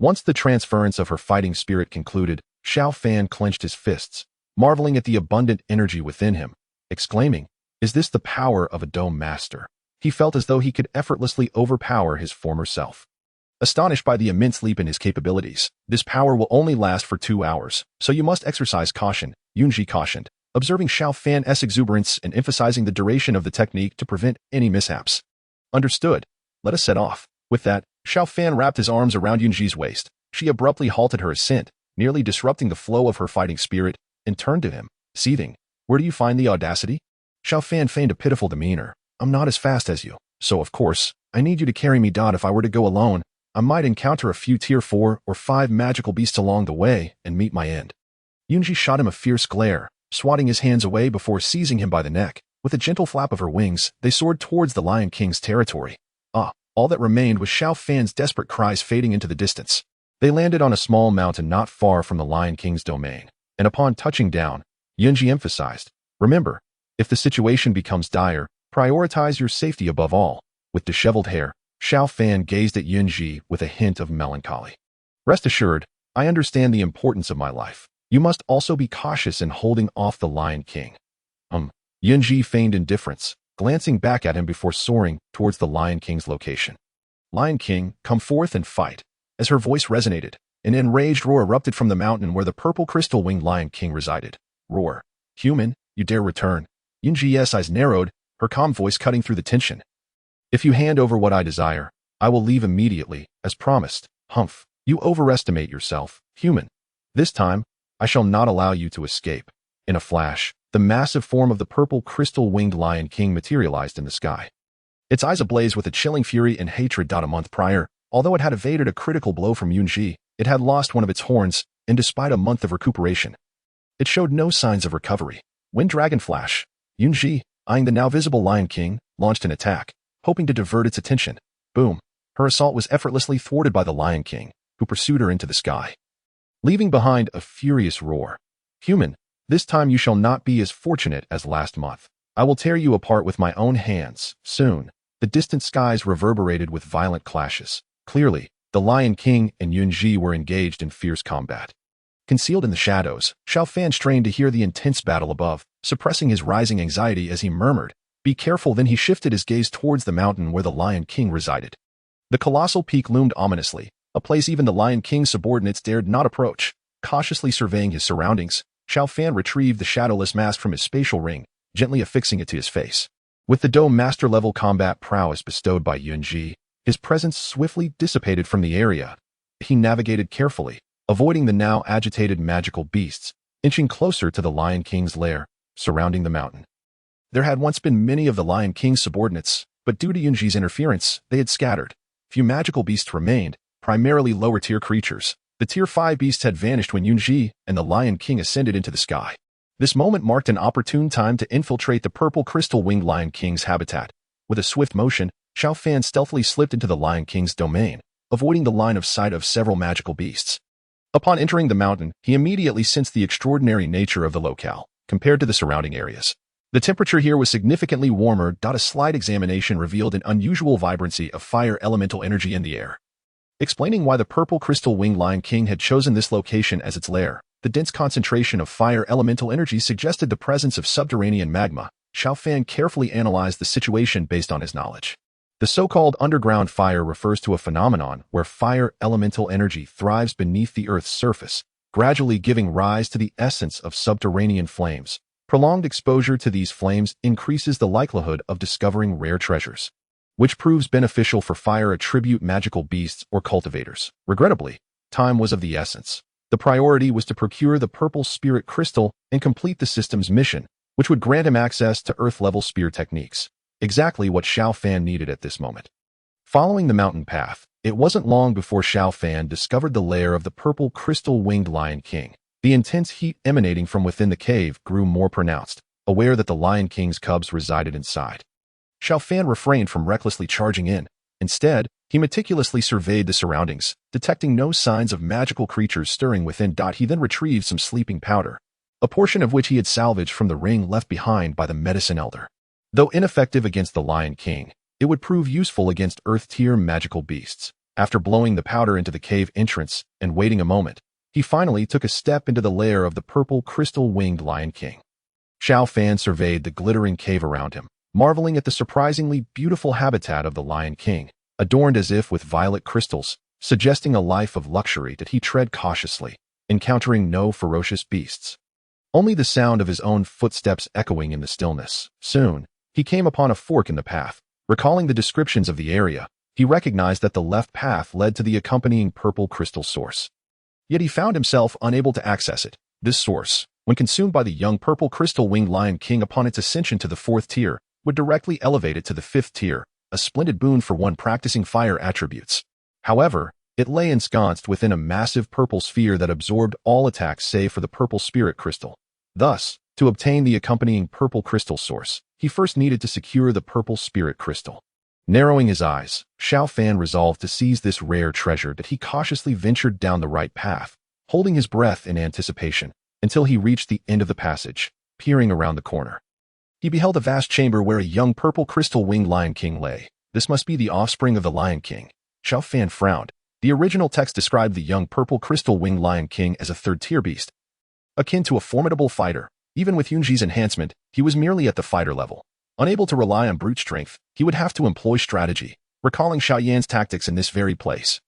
Once the transference of her fighting spirit concluded, Xiao Fan clenched his fists, marveling at the abundant energy within him, exclaiming, Is this the power of a Dome Master? He felt as though he could effortlessly overpower his former self. Astonished by the immense leap in his capabilities, this power will only last for 2 hours, so you must exercise caution, Yunji cautioned, observing Xiao Fan's exuberance and emphasizing the duration of the technique to prevent any mishaps. Understood. Let us set off. With that, Xiao Fan wrapped his arms around Yunji's waist. She abruptly halted her ascent, nearly disrupting the flow of her fighting spirit, and turned to him, seething. Where do you find the audacity? Xiao Fan feigned a pitiful demeanor. I'm not as fast as you, so of course, I need you to carry me. If I were to go alone, I might encounter a few tier 4 or 5 magical beasts along the way and meet my end. Yunji shot him a fierce glare, swatting his hands away before seizing him by the neck. With a gentle flap of her wings, they soared towards the Lion King's territory. All that remained was Xiao Fan's desperate cries fading into the distance. They landed on a small mountain not far from the Lion King's domain, and upon touching down, Yunji emphasized, "Remember, if the situation becomes dire, prioritize your safety above all." With disheveled hair, Xiao Fan gazed at Yunji with a hint of melancholy. "Rest assured, I understand the importance of my life. You must also be cautious in holding off the Lion King." Yunji feigned indifference, glancing back at him before soaring towards the Lion King's location. "Lion King, come forth and fight." As her voice resonated, an enraged roar erupted from the mountain where the purple crystal-winged Lion King resided. "Roar. Human, you dare return." Yunji's eyes narrowed, her calm voice cutting through the tension. "If you hand over what I desire, I will leave immediately, as promised." "Humph, you overestimate yourself, human. This time, I shall not allow you to escape." In a flash, the massive form of the purple crystal-winged Lion King materialized in the sky. Its eyes ablaze with a chilling fury and hatred. A month prior, although it had evaded a critical blow from Yunji, it had lost one of its horns, and despite a month of recuperation, it showed no signs of recovery. When Dragon Flash, Yunji, eyeing the now visible Lion King, launched an attack, hoping to divert its attention. Boom! Her assault was effortlessly thwarted by the Lion King, who pursued her into the sky, leaving behind a furious roar. "Human, this time you shall not be as fortunate as last month. I will tear you apart with my own hands." Soon, the distant skies reverberated with violent clashes. Clearly, the Lion King and Yunji were engaged in fierce combat. Concealed in the shadows, Xiao Fan strained to hear the intense battle above, suppressing his rising anxiety as he murmured, "Be careful." Then he shifted his gaze towards the mountain where the Lion King resided. The colossal peak loomed ominously, a place even the Lion King's subordinates dared not approach. Cautiously surveying his surroundings, Xiao Fan retrieved the shadowless mask from his spatial ring, gently affixing it to his face. With the Dou master-level combat prowess bestowed by Yunji, his presence swiftly dissipated from the area. He navigated carefully, avoiding the now agitated magical beasts, inching closer to the Lion King's lair, surrounding the mountain. There had once been many of the Lion King's subordinates, but due to Yunji's interference, they had scattered. Few magical beasts remained, primarily lower-tier creatures. The Tier 5 beasts had vanished when Yunji and the Lion King ascended into the sky. This moment marked an opportune time to infiltrate the purple crystal-winged Lion King's habitat. With a swift motion, Xiao Fan stealthily slipped into the Lion King's domain, avoiding the line of sight of several magical beasts. Upon entering the mountain, he immediately sensed the extraordinary nature of the locale, compared to the surrounding areas. The temperature here was significantly warmer. A slight examination revealed an unusual vibrancy of fire elemental energy in the air. Explaining why the purple crystal-winged Lion King had chosen this location as its lair, the dense concentration of fire elemental energy suggested the presence of subterranean magma. Xiao Fan carefully analyzed the situation based on his knowledge. The so-called underground fire refers to a phenomenon where fire elemental energy thrives beneath the Earth's surface, gradually giving rise to the essence of subterranean flames. Prolonged exposure to these flames increases the likelihood of discovering rare treasures, which proves beneficial for fire attribute magical beasts or cultivators. Regrettably, time was of the essence. The priority was to procure the purple spirit crystal and complete the system's mission, which would grant him access to Earth-level spear techniques. Exactly what Xiao Fan needed at this moment. Following the mountain path, it wasn't long before Xiao Fan discovered the lair of the purple crystal-winged Lion King. The intense heat emanating from within the cave grew more pronounced, aware that the Lion King's cubs resided inside. Xiao Fan refrained from recklessly charging in. Instead, he meticulously surveyed the surroundings, detecting no signs of magical creatures stirring within. He then retrieved some sleeping powder, a portion of which he had salvaged from the ring left behind by the medicine elder. Though ineffective against the Lion King, it would prove useful against Earth-tier magical beasts. After blowing the powder into the cave entrance and waiting a moment, he finally took a step into the lair of the purple crystal-winged Lion King. Xiao Fan surveyed the glittering cave around him, marveling at the surprisingly beautiful habitat of the Lion King, adorned as if with violet crystals, suggesting a life of luxury. He tread cautiously, encountering no ferocious beasts. Only the sound of his own footsteps echoing in the stillness. Soon, he came upon a fork in the path. Recalling the descriptions of the area, he recognized that the left path led to the accompanying purple crystal source. Yet he found himself unable to access it. This source, when consumed by the young purple crystal-winged Lion King upon its ascension to the 4th tier, would directly elevate it to the 5th tier, a splendid boon for one practicing fire attributes. However, it lay ensconced within a massive purple sphere that absorbed all attacks save for the purple spirit crystal. Thus, to obtain the accompanying purple crystal source, he first needed to secure the purple spirit crystal. Narrowing his eyes, Xiao Fan resolved to seize this rare treasure that he cautiously ventured down the right path, holding his breath in anticipation, until he reached the end of the passage, peering around the corner. He beheld a vast chamber where a young purple crystal-winged Lion King lay. This must be the offspring of the Lion King. Xiao Fan frowned. The original text described the young purple crystal-winged Lion King as a third-tier beast, akin to a formidable fighter. Even with Yunji's enhancement, he was merely at the fighter level. Unable to rely on brute strength, he would have to employ strategy, recalling Xiao Yan's tactics in this very place.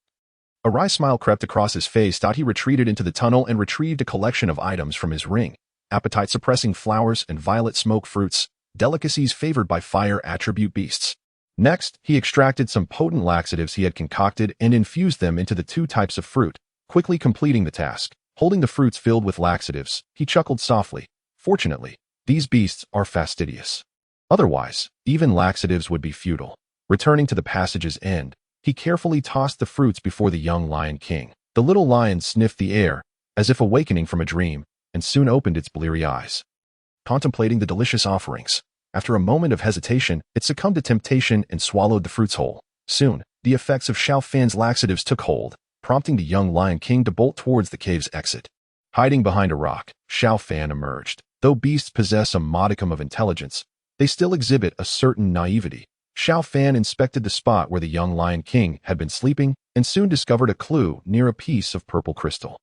A wry smile crept across his face. He retreated into the tunnel and retrieved a collection of items from his ring. Appetite-suppressing flowers and violet smoke fruits, delicacies favored by fire attribute beasts. Next, he extracted some potent laxatives he had concocted and infused them into the two types of fruit, quickly completing the task. Holding the fruits filled with laxatives, he chuckled softly. Fortunately, these beasts are fastidious. Otherwise, even laxatives would be futile. Returning to the passage's end, he carefully tossed the fruits before the young Lion King. The little lion sniffed the air, as if awakening from a dream, and soon opened its bleary eyes. Contemplating the delicious offerings, after a moment of hesitation, it succumbed to temptation and swallowed the fruits whole. Soon, the effects of Xiao Fan's laxatives took hold, prompting the young Lion King to bolt towards the cave's exit. Hiding behind a rock, Xiao Fan emerged. Though beasts possess a modicum of intelligence, they still exhibit a certain naivety. Xiao Fan inspected the spot where the young Lion King had been sleeping and soon discovered a clue near a piece of purple crystal.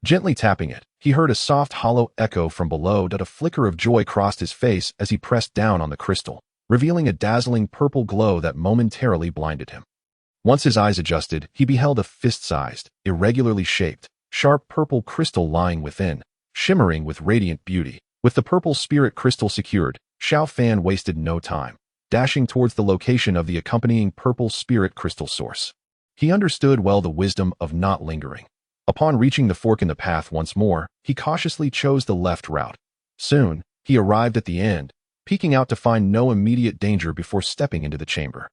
Gently tapping it, he heard a soft hollow echo from below. A flicker of joy crossed his face as he pressed down on the crystal, revealing a dazzling purple glow that momentarily blinded him. Once his eyes adjusted, he beheld a fist-sized, irregularly shaped, sharp purple crystal lying within, shimmering with radiant beauty. With the purple spirit crystal secured, Xiao Fan wasted no time, dashing towards the location of the accompanying purple spirit crystal source. He understood well the wisdom of not lingering. Upon reaching the fork in the path once more, he cautiously chose the left route. Soon, he arrived at the end, peeking out to find no immediate danger before stepping into the chamber.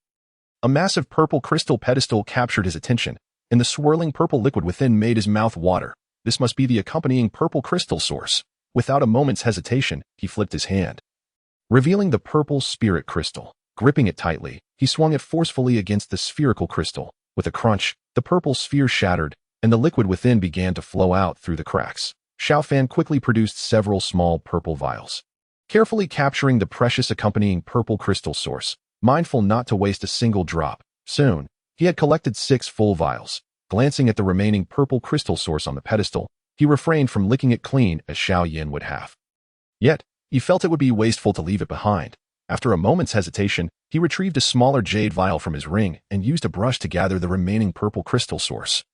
A massive purple crystal pedestal captured his attention, and the swirling purple liquid within made his mouth water. This must be the accompanying purple crystal source. Without a moment's hesitation, he flipped his hand, revealing the purple spirit crystal. Gripping it tightly, he swung it forcefully against the spherical crystal. With a crunch, the purple sphere shattered, and the liquid within began to flow out through the cracks. Xiao Fan quickly produced several small purple vials, carefully capturing the precious accompanying purple crystal source, mindful not to waste a single drop. Soon, he had collected 6 full vials. Glancing at the remaining purple crystal source on the pedestal, he refrained from licking it clean as Xiao Yan would have. Yet, he felt it would be wasteful to leave it behind. After a moment's hesitation, he retrieved a smaller jade vial from his ring and used a brush to gather the remaining purple crystal source,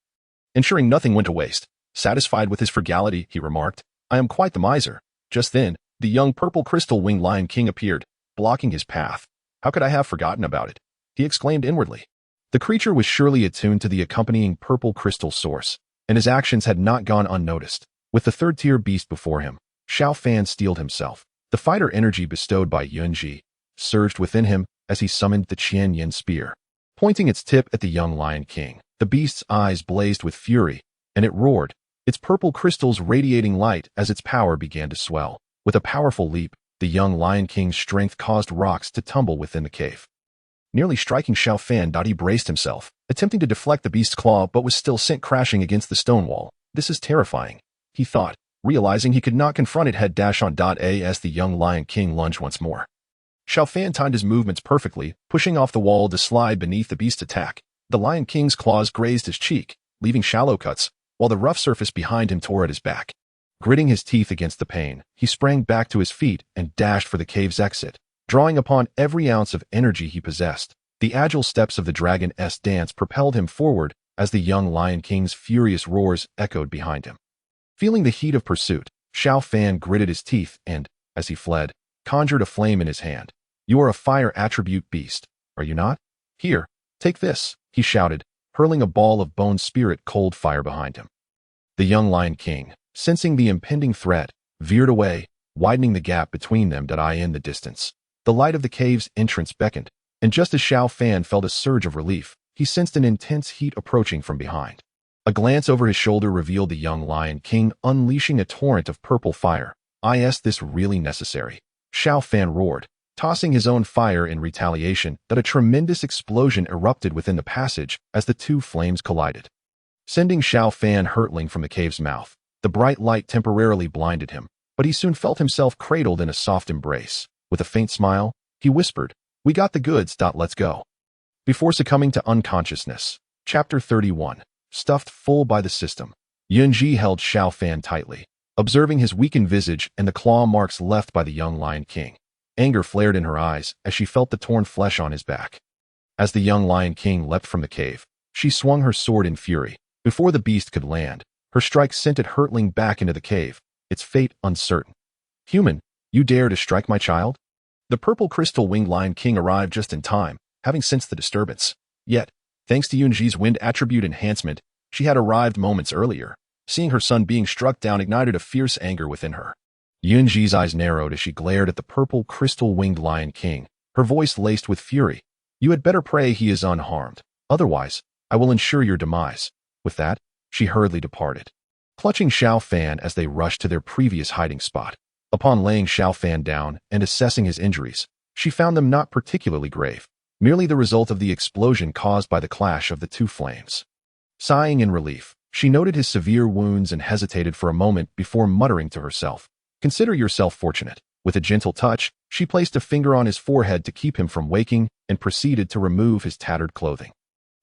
ensuring nothing went to waste. Satisfied with his frugality, he remarked, "I am quite the miser." Just then, the young purple crystal-winged Lion King appeared, blocking his path. "How could I have forgotten about it?" he exclaimed inwardly. The creature was surely attuned to the accompanying purple crystal source, and his actions had not gone unnoticed. With the third-tier beast before him, Xiao Fan steeled himself. The fighter energy bestowed by Yunji surged within him as he summoned the Qianyan spear. Pointing its tip at the young Lion King, the beast's eyes blazed with fury, and it roared, its purple crystals radiating light as its power began to swell. With a powerful leap, the young Lion King's strength caused rocks to tumble within the cave, nearly striking Xiao Fan. He braced himself, attempting to deflect the beast's claw, but was still sent crashing against the stone wall. "This is terrifying," he thought, realizing he could not confront it head-on. As the young Lion King lunged once more, Xiao Fan timed his movements perfectly, pushing off the wall to slide beneath the beast's attack. The Lion King's claws grazed his cheek, leaving shallow cuts, while the rough surface behind him tore at his back. Gritting his teeth against the pain, he sprang back to his feet and dashed for the cave's exit, drawing upon every ounce of energy he possessed. The agile steps of the dragon's dance propelled him forward as the young Lion King's furious roars echoed behind him. Feeling the heat of pursuit, Xiao Fan gritted his teeth and, as he fled, conjured a flame in his hand. "You are a fire attribute beast, are you not? Here, take this," he shouted, hurling a ball of bone spirit cold fire behind him. The young Lion King, sensing the impending threat, veered away, widening the gap between them. In the distance, the light of the cave's entrance beckoned, and just as Xiao Fan felt a surge of relief, he sensed an intense heat approaching from behind. A glance over his shoulder revealed the young Lion King unleashing a torrent of purple fire. Is this really necessary? Xiao Fan roared, tossing his own fire in retaliation. That a tremendous explosion erupted within the passage as the two flames collided, sending Xiao Fan hurtling from the cave's mouth. The bright light temporarily blinded him, but he soon felt himself cradled in a soft embrace. With a faint smile, he whispered, "We got the goods. Let's go." Before succumbing to unconsciousness. Chapter 31. Stuffed full by the system. Yunji held Xiao Fan tightly, observing his weakened visage and the claw marks left by the young Lion King. Anger flared in her eyes as she felt the torn flesh on his back. As the young Lion King leapt from the cave, she swung her sword in fury. Before the beast could land, her strike sent it hurtling back into the cave, its fate uncertain. "Human, you dare to strike my child?" The purple crystal-winged Lion King arrived just in time, having sensed the disturbance. Yet, thanks to Yunji's wind attribute enhancement, she had arrived moments earlier. Seeing her son being struck down ignited a fierce anger within her. Yunji's eyes narrowed as she glared at the purple crystal-winged Lion King, her voice laced with fury. "You had better pray he is unharmed. Otherwise, I will ensure your demise." With that, she hurriedly departed, clutching Xiao Fan as they rushed to their previous hiding spot. Upon laying Xiao Fan down and assessing his injuries, she found them not particularly grave, merely the result of the explosion caused by the clash of the two flames. Sighing in relief, she noted his severe wounds and hesitated for a moment before muttering to herself, "Consider yourself fortunate." With a gentle touch, she placed a finger on his forehead to keep him from waking and proceeded to remove his tattered clothing.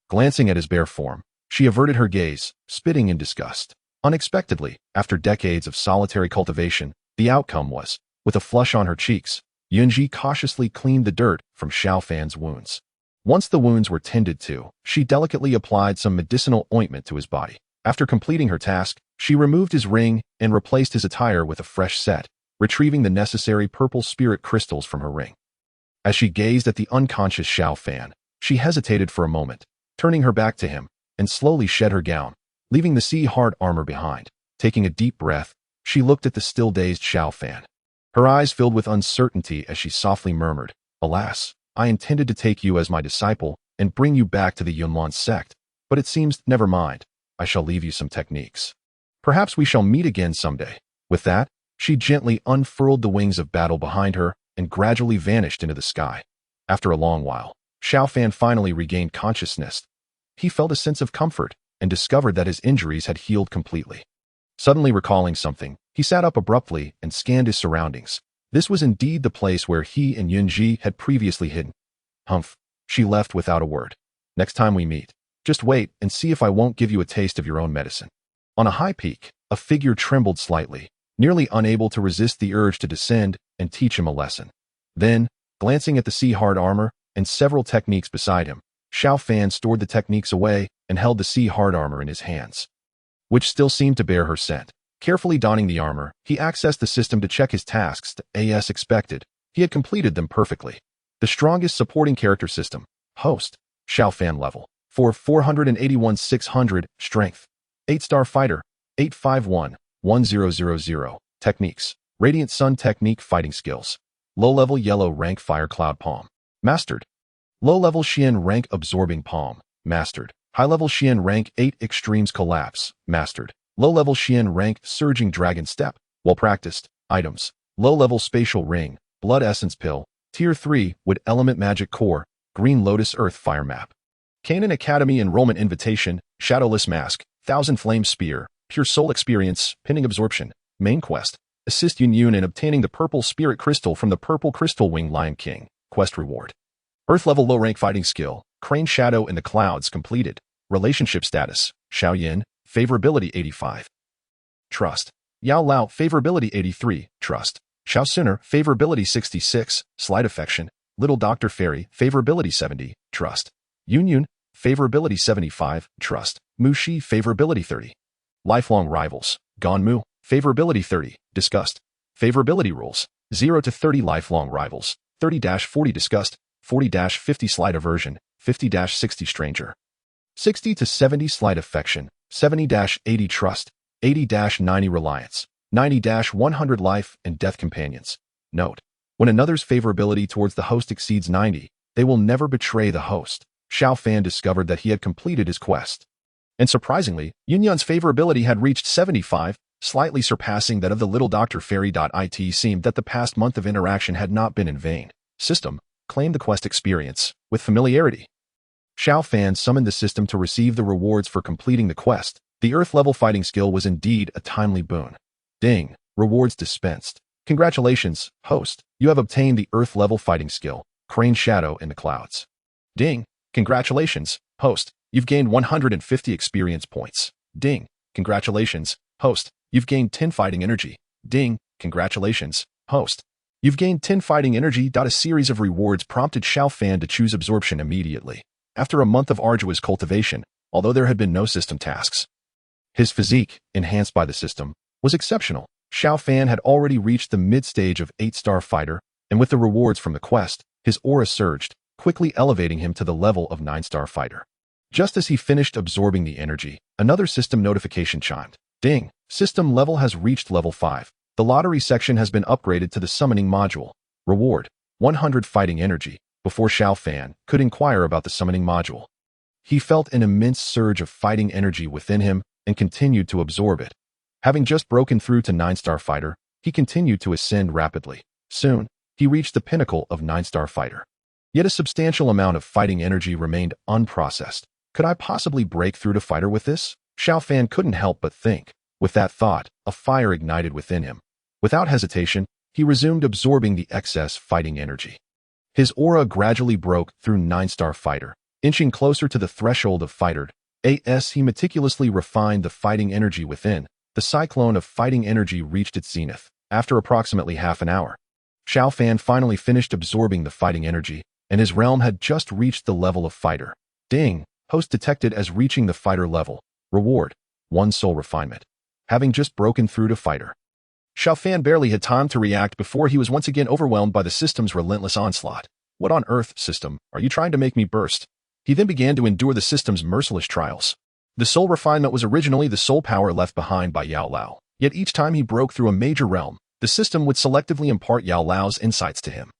Glancing at his bare form, she averted her gaze, spitting in disgust. Unexpectedly, after decades of solitary cultivation, the outcome was, with a flush on her cheeks, Yunji cautiously cleaned the dirt from Xiao Fan's wounds. Once the wounds were tended to, she delicately applied some medicinal ointment to his body. After completing her task, she removed his ring and replaced his attire with a fresh set, retrieving the necessary purple spirit crystals from her ring. As she gazed at the unconscious Xiao Fan, she hesitated for a moment, turning her back to him, and slowly shed her gown, leaving the sea-hard armor behind. Taking a deep breath, she looked at the still-dazed Xiao Fan. Her eyes filled with uncertainty as she softly murmured, "Alas, I intended to take you as my disciple and bring you back to the Yunlan sect, but it seems, never mind, I shall leave you some techniques. Perhaps we shall meet again someday." With that, she gently unfurled the wings of battle behind her and gradually vanished into the sky. After a long while, Xiao Fan finally regained consciousness. He felt a sense of comfort and discovered that his injuries had healed completely. Suddenly recalling something, he sat up abruptly and scanned his surroundings. This was indeed the place where he and Yunji had previously hidden. "Humph," she left without a word. "Next time we meet, just wait and see if I won't give you a taste of your own medicine." On a high peak, a figure trembled slightly, nearly unable to resist the urge to descend and teach him a lesson. Then, glancing at the sea-hard armor and several techniques beside him, Xiao Fan stored the techniques away and held the sea-hard armor in his hands, which still seemed to bear her scent. Carefully donning the armor, he accessed the system to check his tasks. As expected, he had completed them perfectly. The strongest supporting character system. Host. Xiao Fan level. For 481 600, strength. 8-star fighter. 851-1000. Techniques. Radiant Sun Technique Fighting Skills. Low-level Yellow Rank Fire Cloud Palm. Mastered. Low-level Xian Rank Absorbing Palm. Mastered. High-level Xian Rank 8 Extremes Collapse. Mastered. Low-level Xian Rank Surging Dragon Step. Well practiced. Items. Low-level Spatial Ring. Blood Essence Pill. Tier 3 Wood Element Magic Core. Green Lotus Earth Fire Map. Canon Academy Enrollment Invitation. Shadowless Mask. Thousand Flame Spear. Pure Soul Experience. Pinning Absorption. Main Quest. Assist Yun in obtaining the Purple Spirit Crystal from the Purple Crystal Wing Lion King. Quest Reward. Earth Level Low Rank Fighting Skill. Crane Shadow in the Clouds completed. Relationship Status. Xiao Yan. Favorability 85. Trust. Yao Lao. Favorability 83. Trust. Xiao Suner. Favorability 66. Slight Affection. Little Dr. Fairy. Favorability 70. Trust. Yun. Favorability 75. Trust. Mushi. Favorability 30. Lifelong Rivals. Gonmu. Favorability 30. Disgust. Favorability Rules. 0 to 30 Lifelong Rivals. 30-40 Disgust. 40-50 Slight Aversion. 50-60 Stranger. 60 to 70 Slight Affection. 70-80 Trust. 80-90 Reliance. 90-100 Life and Death Companions. Note: when another's favorability towards the host exceeds 90, they will never betray the host. Xiao Fan discovered that he had completed his quest. And surprisingly, Yunyun's favorability had reached 75, slightly surpassing that of the little Dr. Fairy. It seemed that the past month of interaction had not been in vain. System, claim the quest experience, with familiarity. Xiao Fan summoned the system to receive the rewards for completing the quest. The Earth-level fighting skill was indeed a timely boon. Ding, rewards dispensed. Congratulations, host, you have obtained the Earth-level fighting skill, Crane Shadow in the Clouds. Ding, congratulations, host, you've gained 150 experience points. Ding, congratulations, host, you've gained 10 fighting energy. Ding, congratulations, host, you've gained 10 fighting energy. A series of rewards prompted Xiao Fan to choose absorption immediately. After a month of arduous cultivation, although there had been no system tasks, his physique, enhanced by the system, was exceptional. Xiao Fan had already reached the mid-stage of 8-star fighter, and with the rewards from the quest, his aura surged, quickly elevating him to the level of 9-star fighter. Just as he finished absorbing the energy, another system notification chimed. Ding! System level has reached level 5. The lottery section has been upgraded to the summoning module. Reward, 100 fighting energy. Before Xiao Fan could inquire about the summoning module, he felt an immense surge of fighting energy within him and continued to absorb it. Having just broken through to 9-star fighter, he continued to ascend rapidly. Soon, he reached the pinnacle of 9-star fighter. Yet a substantial amount of fighting energy remained unprocessed. Could I possibly break through to fighter with this? Xiao Fan couldn't help but think. With that thought, a fire ignited within him. Without hesitation, he resumed absorbing the excess fighting energy. His aura gradually broke through 9-star fighter, inching closer to the threshold of fighter. As he meticulously refined the fighting energy within, the cyclone of fighting energy reached its zenith. After approximately half an hour, Xiao Fan finally finished absorbing the fighting energy, and his realm had just reached the level of fighter. Ding! Host detected as reaching the fighter level. Reward, 1 soul refinement. Having just broken through to fighter, Xiao Fan barely had time to react before he was once again overwhelmed by the system's relentless onslaught. What on earth, system, are you trying to make me burst? He then began to endure the system's merciless trials. The soul refinement was originally the soul power left behind by Yao Lao, yet each time he broke through a major realm, the system would selectively impart Yao Lao's insights to him.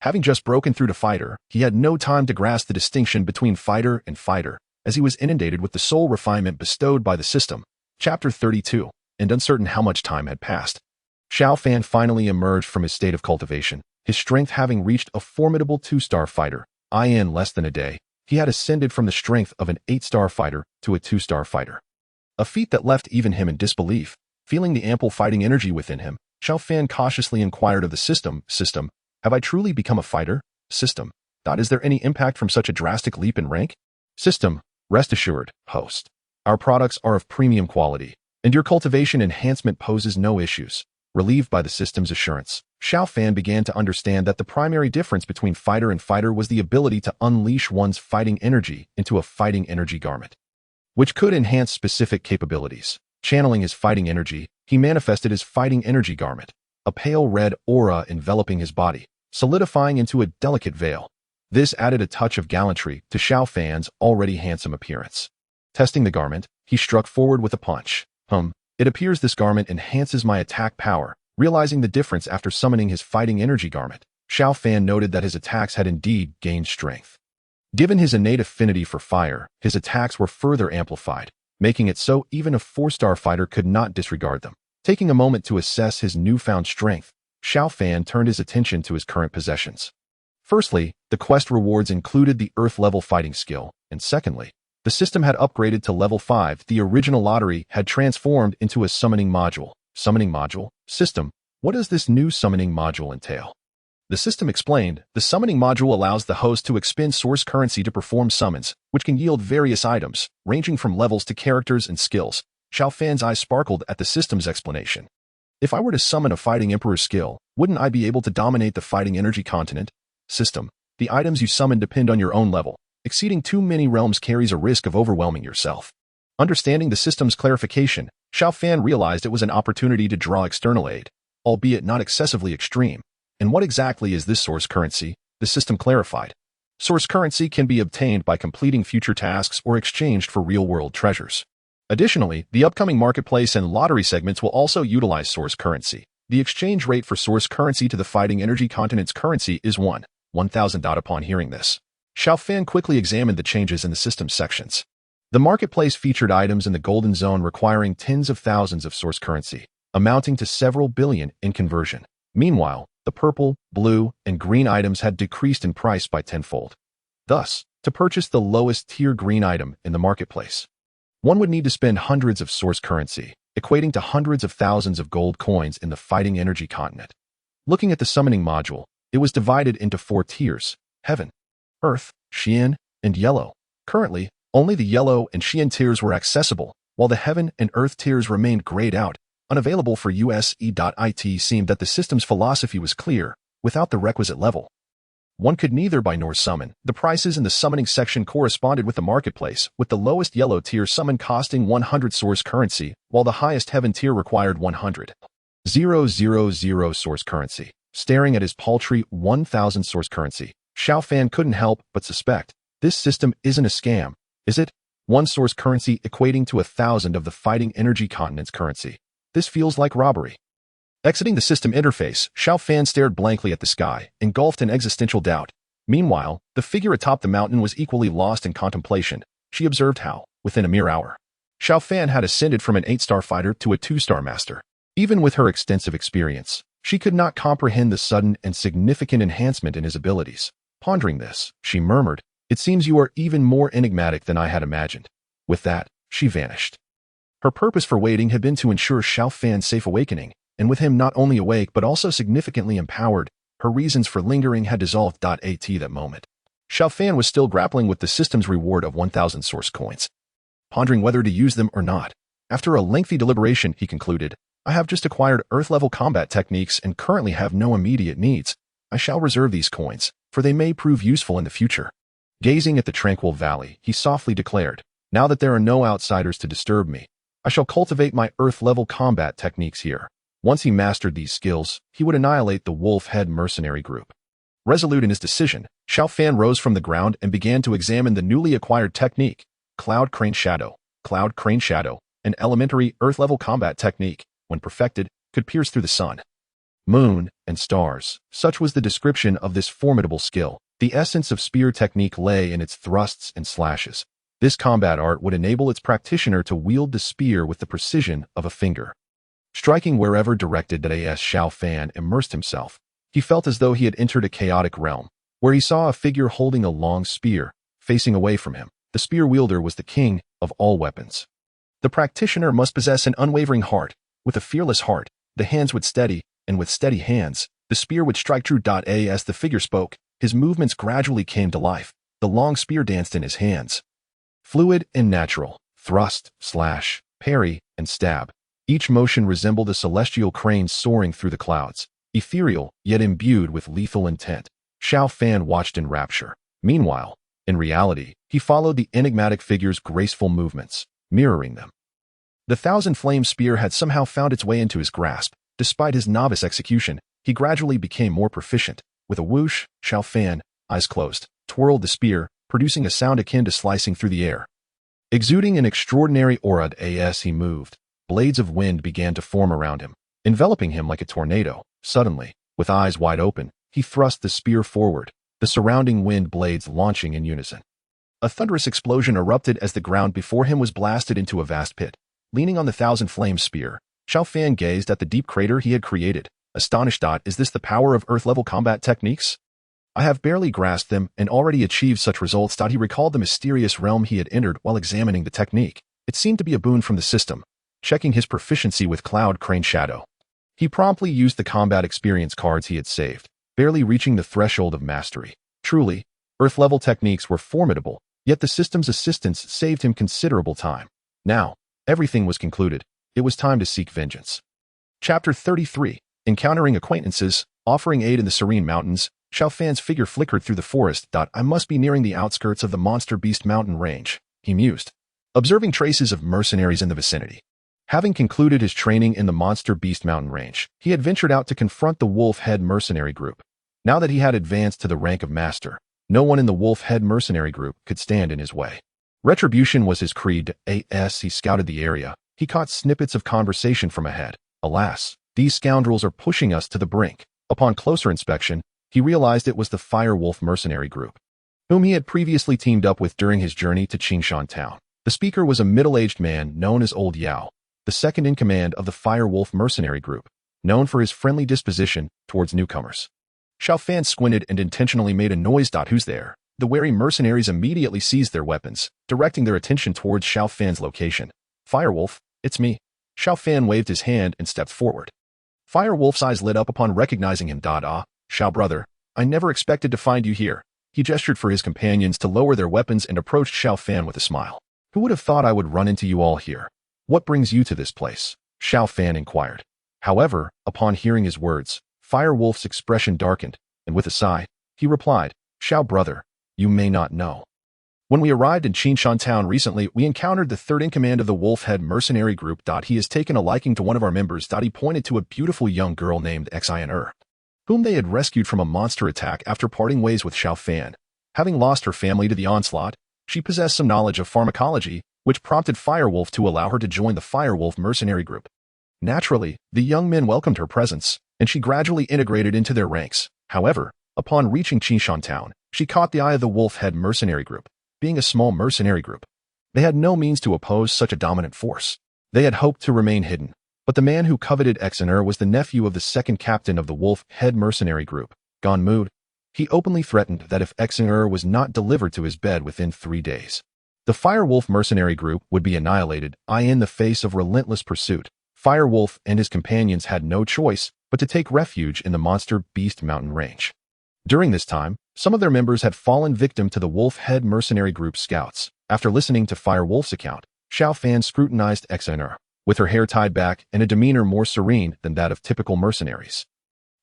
Having just broken through to fighter, he had no time to grasp the distinction between fighter and fighter, as he was inundated with the soul refinement bestowed by the system. Chapter 32, and uncertain how much time had passed. Xiao Fan finally emerged from his state of cultivation, his strength having reached a formidable 2-star fighter. In less than a day, he had ascended from the strength of an 8-star fighter to a 2-star fighter. A feat that left even him in disbelief. Feeling the ample fighting energy within him, Xiao Fan cautiously inquired of the system, have I truly become a fighter? System, is there any impact from such a drastic leap in rank? System, rest assured, host. Our products are of premium quality, and your cultivation enhancement poses no issues. Relieved by the system's assurance, Xiao Fan began to understand that the primary difference between fighter and fighter was the ability to unleash one's fighting energy into a fighting energy garment, which could enhance specific capabilities. Channeling his fighting energy, he manifested his fighting energy garment, a pale red aura enveloping his body, solidifying into a delicate veil. This added a touch of gallantry to Xiao Fan's already handsome appearance. Testing the garment, he struck forward with a punch. It appears this garment enhances my attack power. Realizing the difference after summoning his fighting energy garment, Xiao Fan noted that his attacks had indeed gained strength. Given his innate affinity for fire, his attacks were further amplified, making it so even a 4-star fighter could not disregard them. Taking a moment to assess his newfound strength, Xiao Fan turned his attention to his current possessions. Firstly, the quest rewards included the Earth-level fighting skill, and secondly, the system had upgraded to level 5. The original lottery had transformed into a summoning module. Summoning module? System, what does this new summoning module entail? The system explained, the summoning module allows the host to expend source currency to perform summons, which can yield various items, ranging from levels to characters and skills. Xiao Fan's eyes sparkled at the system's explanation. If I were to summon a fighting emperor skill, wouldn't I be able to dominate the fighting energy continent? System, the items you summon depend on your own level. Exceeding too many realms carries a risk of overwhelming yourself. Understanding the system's clarification, Xiao Fan realized it was an opportunity to draw external aid, albeit not excessively extreme. And what exactly is this source currency? The system clarified. Source currency can be obtained by completing future tasks or exchanged for real-world treasures. Additionally, the upcoming marketplace and lottery segments will also utilize source currency. The exchange rate for source currency to the fighting energy continent's currency is 1,000. Upon hearing this, Xiao Fan quickly examined the changes in the system sections. The marketplace featured items in the golden zone requiring tens of thousands of source currency, amounting to several billion in conversion. Meanwhile, the purple, blue, and green items had decreased in price by tenfold. Thus, to purchase the lowest tier green item in the marketplace, one would need to spend hundreds of source currency, equating to hundreds of thousands of gold coins in the fighting energy continent. Looking at the summoning module, it was divided into 4 tiers: Heaven, Earth, Xian, and Yellow. Currently, only the Yellow and Xian tiers were accessible, while the Heaven and Earth tiers remained grayed out, unavailable for USE.IT. Seemed that the system's philosophy was clear: without the requisite level, one could neither buy nor summon. The prices in the summoning section corresponded with the marketplace, with the lowest Yellow tier summon costing 100 source currency, while the highest Heaven tier required 100,000 source currency. Staring at his paltry 1,000 source currency, Xiao Fan couldn't help but suspect, this system isn't a scam, is it? 1 source currency equating to 1,000 of the fighting energy continent's currency. This feels like robbery. Exiting the system interface, Xiao Fan stared blankly at the sky, engulfed in existential doubt. Meanwhile, the figure atop the mountain was equally lost in contemplation. She observed how, within a mere hour, Xiao Fan had ascended from an 8-star fighter to a 2-star master. Even with her extensive experience, she could not comprehend the sudden and significant enhancement in his abilities. Pondering this, she murmured, "It seems you are even more enigmatic than I had imagined." With that, she vanished. Her purpose for waiting had been to ensure Xiao Fan's safe awakening, and with him not only awake but also significantly empowered, her reasons for lingering had dissolved. At that moment, Xiao Fan was still grappling with the system's reward of 1,000 source coins, pondering whether to use them or not. After a lengthy deliberation, he concluded, "I have just acquired Earth-level combat techniques and currently have no immediate needs. I shall reserve these coins, for they may prove useful in the future." Gazing at the tranquil valley, he softly declared, "Now that there are no outsiders to disturb me, I shall cultivate my Earth-level combat techniques here." Once he mastered these skills, he would annihilate the Wolf-Head mercenary group. Resolute in his decision, Xiao Fan rose from the ground and began to examine the newly acquired technique, Cloud Crane Shadow. Cloud Crane Shadow, an elementary Earth-level combat technique, when perfected, could pierce through the sun, moon, and stars. Such was the description of this formidable skill. The essence of spear technique lay in its thrusts and slashes. This combat art would enable its practitioner to wield the spear with the precision of a finger, striking wherever directed. As Xiao Fan immersed himself, he felt as though he had entered a chaotic realm, where he saw a figure holding a long spear, facing away from him. The spear wielder was the king of all weapons. The practitioner must possess an unwavering heart. With a fearless heart, the hands would steady, and with steady hands, the spear would strike true. As the figure spoke, his movements gradually came to life. The long spear danced in his hands, fluid and natural, thrust, slash, parry, and stab. Each motion resembled a celestial crane soaring through the clouds, ethereal yet imbued with lethal intent. Xiao Fan watched in rapture. Meanwhile, in reality, he followed the enigmatic figure's graceful movements, mirroring them. The 1,000-flame spear had somehow found its way into his grasp. Despite his novice execution, he gradually became more proficient. With a whoosh, Xiao Fan, eyes closed, twirled the spear, producing a sound akin to slicing through the air. Exuding an extraordinary aura as he moved, blades of wind began to form around him, enveloping him like a tornado. Suddenly, with eyes wide open, he thrust the spear forward, the surrounding wind blades launching in unison. A thunderous explosion erupted as the ground before him was blasted into a vast pit. Leaning on the 1,000-flame spear, Xiao Fan gazed at the deep crater he had created, astonished. Is this the power of Earth-level combat techniques? I have barely grasped them and already achieved such results. He recalled the mysterious realm he had entered while examining the technique. It seemed to be a boon from the system. Checking his proficiency with Cloud Crane Shadow, he promptly used the combat experience cards he had saved, barely reaching the threshold of mastery. Truly, Earth-level techniques were formidable, yet the system's assistance saved him considerable time. Now, everything was concluded. It was time to seek vengeance. Chapter 33. Encountering acquaintances, offering aid in the serene mountains, Xiao Fan's figure flickered through the forest. I must be nearing the outskirts of the Monster Beast mountain range, he mused, observing traces of mercenaries in the vicinity. Having concluded his training in the Monster Beast mountain range, he had ventured out to confront the Wolf-Head mercenary group. Now that he had advanced to the rank of master, no one in the Wolf-Head mercenary group could stand in his way. Retribution was his creed. As he scouted the area, he caught snippets of conversation from ahead. Alas, these scoundrels are pushing us to the brink. Upon closer inspection, he realized it was the Fire Wolf mercenary group. whom he had previously teamed up with during his journey to Qingshan Town. The speaker was a middle-aged man known as Old Yao, the second in command of the Fire Wolf mercenary group, known for his friendly disposition towards newcomers. Xiao Fan squinted and intentionally made a noise. Who's there? The wary mercenaries immediately seized their weapons, directing their attention towards Xiao Fan's location. Firewolf, it's me. Xiao Fan waved his hand and stepped forward. Firewolf's eyes lit up upon recognizing him. Xiao brother, I never expected to find you here. He gestured for his companions to lower their weapons and approached Xiao Fan with a smile. Who would have thought I would run into you all here? What brings you to this place? Xiao Fan inquired. However, upon hearing his words, Firewolf's expression darkened, and with a sigh, he replied, Xiao brother, you may not know. When we arrived in Qingshan Town recently, we encountered the third-in-command of the Wolf-Head mercenary group. He has taken a liking to one of our members. He pointed to a beautiful young girl named Xian, whom they had rescued from a monster attack after parting ways with Xiao Fan. Having lost her family to the onslaught, she possessed some knowledge of pharmacology, which prompted Firewolf to allow her to join the Firewolf mercenary group. Naturally, the young men welcomed her presence, and she gradually integrated into their ranks. However, upon reaching Qingshan Town, she caught the eye of the Wolf-Head mercenary group. Being a small mercenary group, they had no means to oppose such a dominant force. They had hoped to remain hidden, but the man who coveted Xian was the nephew of the second captain of the Wolf-Head mercenary group, Gone Mood. He openly threatened that if Xian was not delivered to his bed within 3 days, the Firewolf mercenary group would be annihilated. In the face of relentless pursuit, Firewolf and his companions had no choice but to take refuge in the Monster Beast mountain range. During this time, some of their members had fallen victim to the Wolf-Head mercenary group scouts. After listening to Firewolf's account, Xiao Fan scrutinized Xian, with her hair tied back and a demeanor more serene than that of typical mercenaries.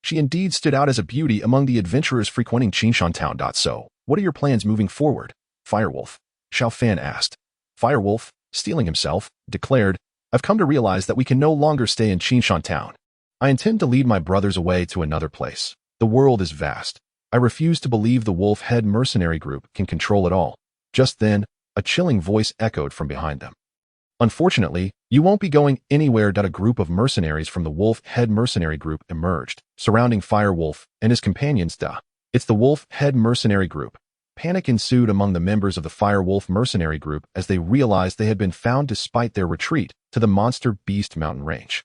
She indeed stood out as a beauty among the adventurers frequenting Qingshan Town. So, what are your plans moving forward? Firewolf, Xiao Fan asked. Firewolf, steeling himself, declared, I've come to realize that we can no longer stay in Qingshan Town. I intend to lead my brothers away to another place. The world is vast. I refuse to believe the Wolf-Head mercenary group can control it all. Just then, a chilling voice echoed from behind them. Unfortunately, you won't be going anywhere. A group of mercenaries from the Wolf-Head mercenary group emerged, surrounding Firewolf and his companions. It's the Wolf-Head mercenary group. Panic ensued among the members of the Firewolf mercenary group as they realized they had been found despite their retreat to the Monster Beast mountain range.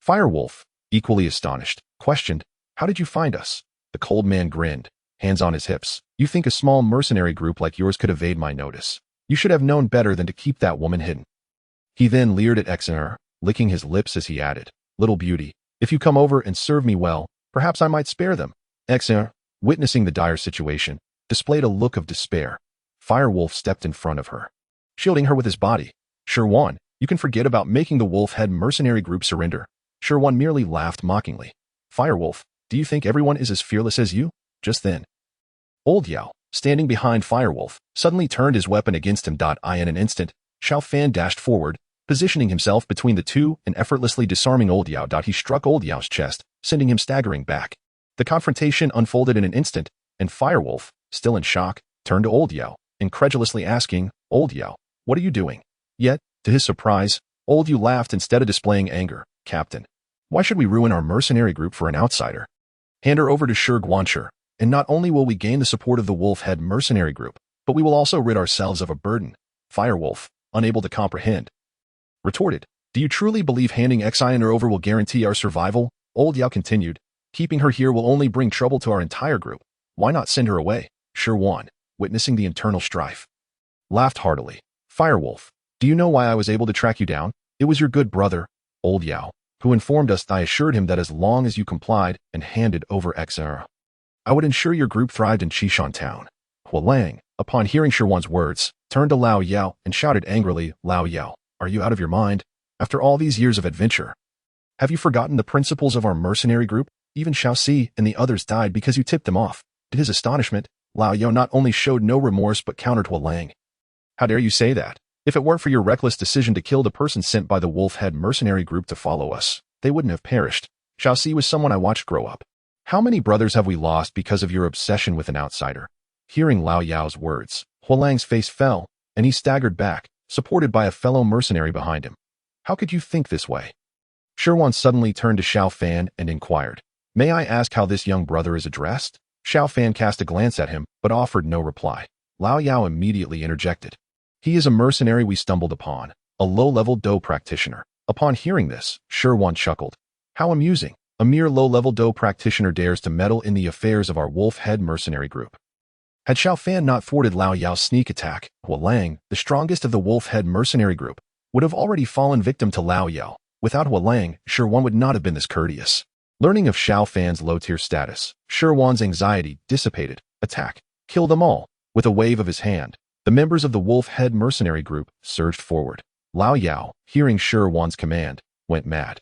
Firewolf, equally astonished, questioned, How did you find us? The cold man grinned, hands on his hips. You think a small mercenary group like yours could evade my notice? You should have known better than to keep that woman hidden. He then leered at Xian, licking his lips as he added, Little beauty, if you come over and serve me well, perhaps I might spare them. Xian, witnessing the dire situation, displayed a look of despair. Firewolf stepped in front of her, shielding her with his body. Shirwan, you can forget about making the Wolf-Head mercenary group surrender. Shirwan merely laughed mockingly. Firewolf, do you think everyone is as fearless as you? Just then, Old Yao, standing behind Firewolf, suddenly turned his weapon against him. In an instant, Xiao Fan dashed forward, positioning himself between the two and effortlessly disarming Old Yao. He struck Old Yao's chest, sending him staggering back. The confrontation unfolded in an instant, and Firewolf, still in shock, turned to Old Yao, incredulously asking, Old Yao, what are you doing? Yet, to his surprise, Old Yao laughed instead of displaying anger. Captain, why should we ruin our mercenary group for an outsider? Hand her over to Shi Guanchi, and not only will we gain the support of the Wolf-Head mercenary group, but we will also rid ourselves of a burden. Firewolf, unable to comprehend, retorted, Do you truly believe handing Xian over will guarantee our survival? Old Yao continued, Keeping her here will only bring trouble to our entire group. Why not send her away? Shirwan, witnessing the internal strife, laughed heartily. Firewolf, do you know why I was able to track you down? It was your good brother, Old Yao, who informed us. I assured him that as long as you complied and handed over Xian, I would ensure your group thrived in Qingshan Town. Hualang, upon hearing Shirwan's words, turned to Lao Yao and shouted angrily, Lao Yao, are you out of your mind? After all these years of adventure, have you forgotten the principles of our mercenary group? Even Xiao Si and the others died because you tipped them off. To his astonishment, Lao Yao not only showed no remorse but countered Hualang. How dare you say that? If it weren't for your reckless decision to kill the person sent by the Wolf-Head mercenary group to follow us, they wouldn't have perished. Xiao Si was someone I watched grow up. How many brothers have we lost because of your obsession with an outsider? Hearing Lao Yao's words, Hualang's face fell, and he staggered back, supported by a fellow mercenary behind him. How could you think this way? Shirwan suddenly turned to Xiao Fan and inquired, May I ask how this young brother is addressed? Xiao Fan cast a glance at him, but offered no reply. Lao Yao immediately interjected. He is a mercenary we stumbled upon, a low-level Dou practitioner. Upon hearing this, Shi Wan chuckled. How amusing. A mere low-level Dou practitioner dares to meddle in the affairs of our wolf-head mercenary group. Had Xiao Fan not thwarted Lao Yao's sneak attack, Hua Lang, the strongest of the wolf-head mercenary group, would have already fallen victim to Lao Yao. Without Hua Lang, Shi Wan would not have been this courteous. Learning of Xiao Fan's low-tier status, Shi Wan's anxiety dissipated. Attack. Kill them all. With a wave of his hand, the members of the wolf-head mercenary group surged forward. Lao Yao, hearing Shi Wan's command, went mad,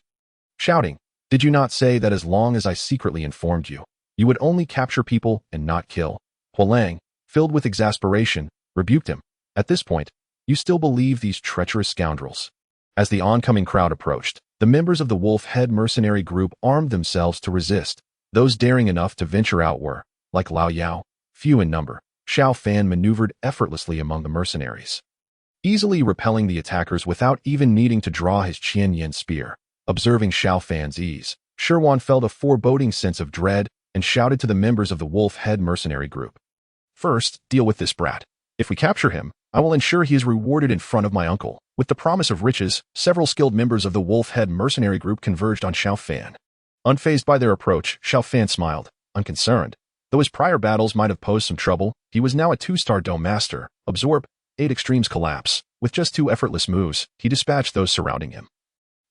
shouting, "Did you not say that as long as I secretly informed you, you would only capture people and not kill?" Hua Lang, filled with exasperation, rebuked him. At this point, you still believe these treacherous scoundrels? As the oncoming crowd approached, the members of the wolf-head mercenary group armed themselves to resist. Those daring enough to venture out were, like Lao Yao, few in number. Xiao Fan maneuvered effortlessly among the mercenaries, easily repelling the attackers without even needing to draw his Qian Yin spear. Observing Xiao Fan's ease, Shi Wan felt a foreboding sense of dread and shouted to the members of the wolf-head mercenary group. First, deal with this brat. If we capture him, I will ensure he is rewarded in front of my uncle. With the promise of riches, several skilled members of the wolf-head mercenary group converged on Xiao Fan. Unfazed by their approach, Xiao Fan smiled, unconcerned. Though his prior battles might have posed some trouble, he was now a 2-star Dou master. Absorb, 8 extremes collapse. With just 2 effortless moves, he dispatched those surrounding him,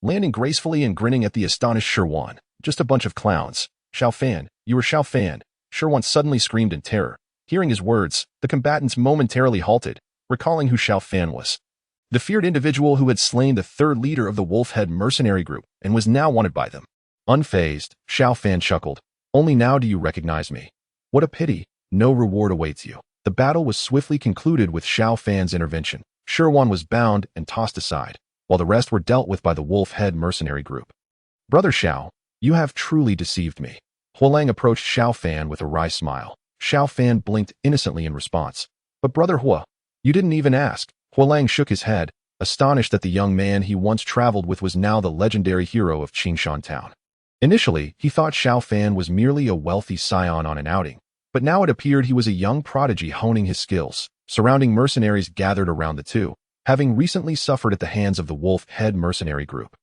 landing gracefully and grinning at the astonished Shi Wan. Just a bunch of clowns. Xiao Fan, you are Xiao Fan. Shi Wan suddenly screamed in terror. Hearing his words, the combatants momentarily halted, recalling who Xiao Fan was. The feared individual who had slain the 3rd leader of the wolf-head mercenary group and was now wanted by them. Unfazed, Xiao Fan chuckled. Only now do you recognize me. What a pity, no reward awaits you. The battle was swiftly concluded with Xiao Fan's intervention. Shi Wan was bound and tossed aside, while the rest were dealt with by the wolf-head mercenary group. Brother Xiao, you have truly deceived me. Hua Lang approached Xiao Fan with a wry smile. Xiao Fan blinked innocently in response. But Brother Hua, you didn't even ask. Hua Lang shook his head, astonished that the young man he once traveled with was now the legendary hero of Qingshan Town. Initially, he thought Xiao Fan was merely a wealthy scion on an outing, but now it appeared he was a young prodigy honing his skills. Surrounding mercenaries gathered around the two, having recently suffered at the hands of the wolf-head mercenary group.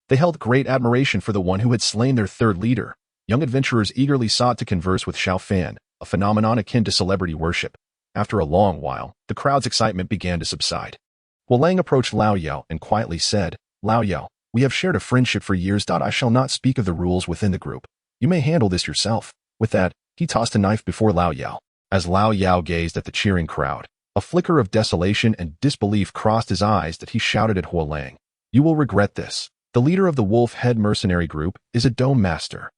They held great admiration for the one who had slain their 3rd leader. Young adventurers eagerly sought to converse with Xiao Fan, a phenomenon akin to celebrity worship. After a long while, the crowd's excitement began to subside. Hua Lang approached Lao Yao and quietly said, Lao Yao, we have shared a friendship for years. I shall not speak of the rules within the group. You may handle this yourself. With that, he tossed a knife before Lao Yao. As Lao Yao gazed at the cheering crowd, a flicker of desolation and disbelief crossed his eyes that he shouted at Hua Lang. You will regret this. The leader of the wolf-head mercenary group is a Dou master.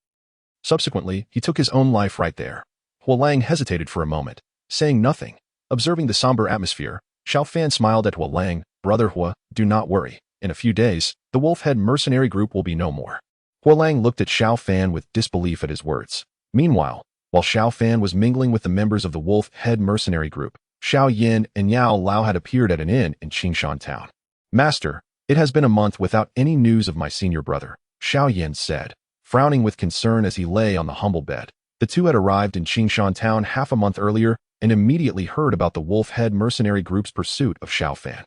Subsequently, he took his own life right there. Hua Lang hesitated for a moment, saying nothing. Observing the somber atmosphere, Xiao Fan smiled at Hua Lang. Brother Hua, do not worry. In a few days, the wolf-head mercenary group will be no more. Hua Lang looked at Xiao Fan with disbelief at his words. Meanwhile, while Xiao Fan was mingling with the members of the wolf-head mercenary group, Xiao Yan and Yao Lao had appeared at an inn in Qingshan Town. Master, it has been a month without any news of my senior brother, Xiao Yan said, frowning with concern as he lay on the humble bed. The two had arrived in Qingshan Town half a month earlier and immediately heard about the wolf-head mercenary group's pursuit of Xiao Fan.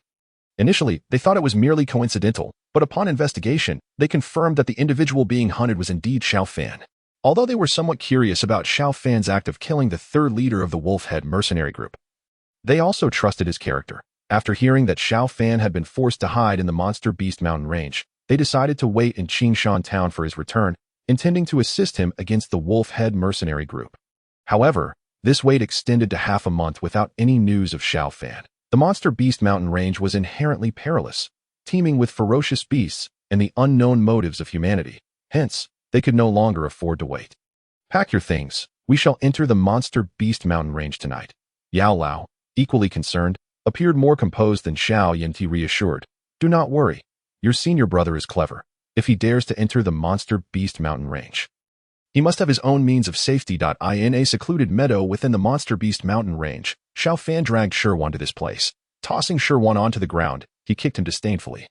Initially, they thought it was merely coincidental, but upon investigation, they confirmed that the individual being hunted was indeed Xiao Fan. Although they were somewhat curious about Xiao Fan's act of killing the 3rd leader of the wolf-head mercenary group, they also trusted his character. After hearing that Xiao Fan had been forced to hide in the Monster Beast Mountain range, they decided to wait in Qingshan Town for his return, intending to assist him against the wolf-head mercenary group. However, this wait extended to half a month without any news of Xiao Fan. The Monster Beast Mountain range was inherently perilous, teeming with ferocious beasts and the unknown motives of humanity. Hence, they could no longer afford to wait. Pack your things. We shall enter the Monster Beast Mountain range tonight. Yao Lao, equally concerned, appeared more composed than Xiao Yan. He reassured. Do not worry. Your senior brother is clever. If he dares to enter the Monster Beast Mountain range, he must have his own means of safety. In a secluded meadow within the Monster Beast Mountain range, Xiao Fan dragged Shi Wan to this place. Tossing Shi Wan onto the ground, he kicked him disdainfully,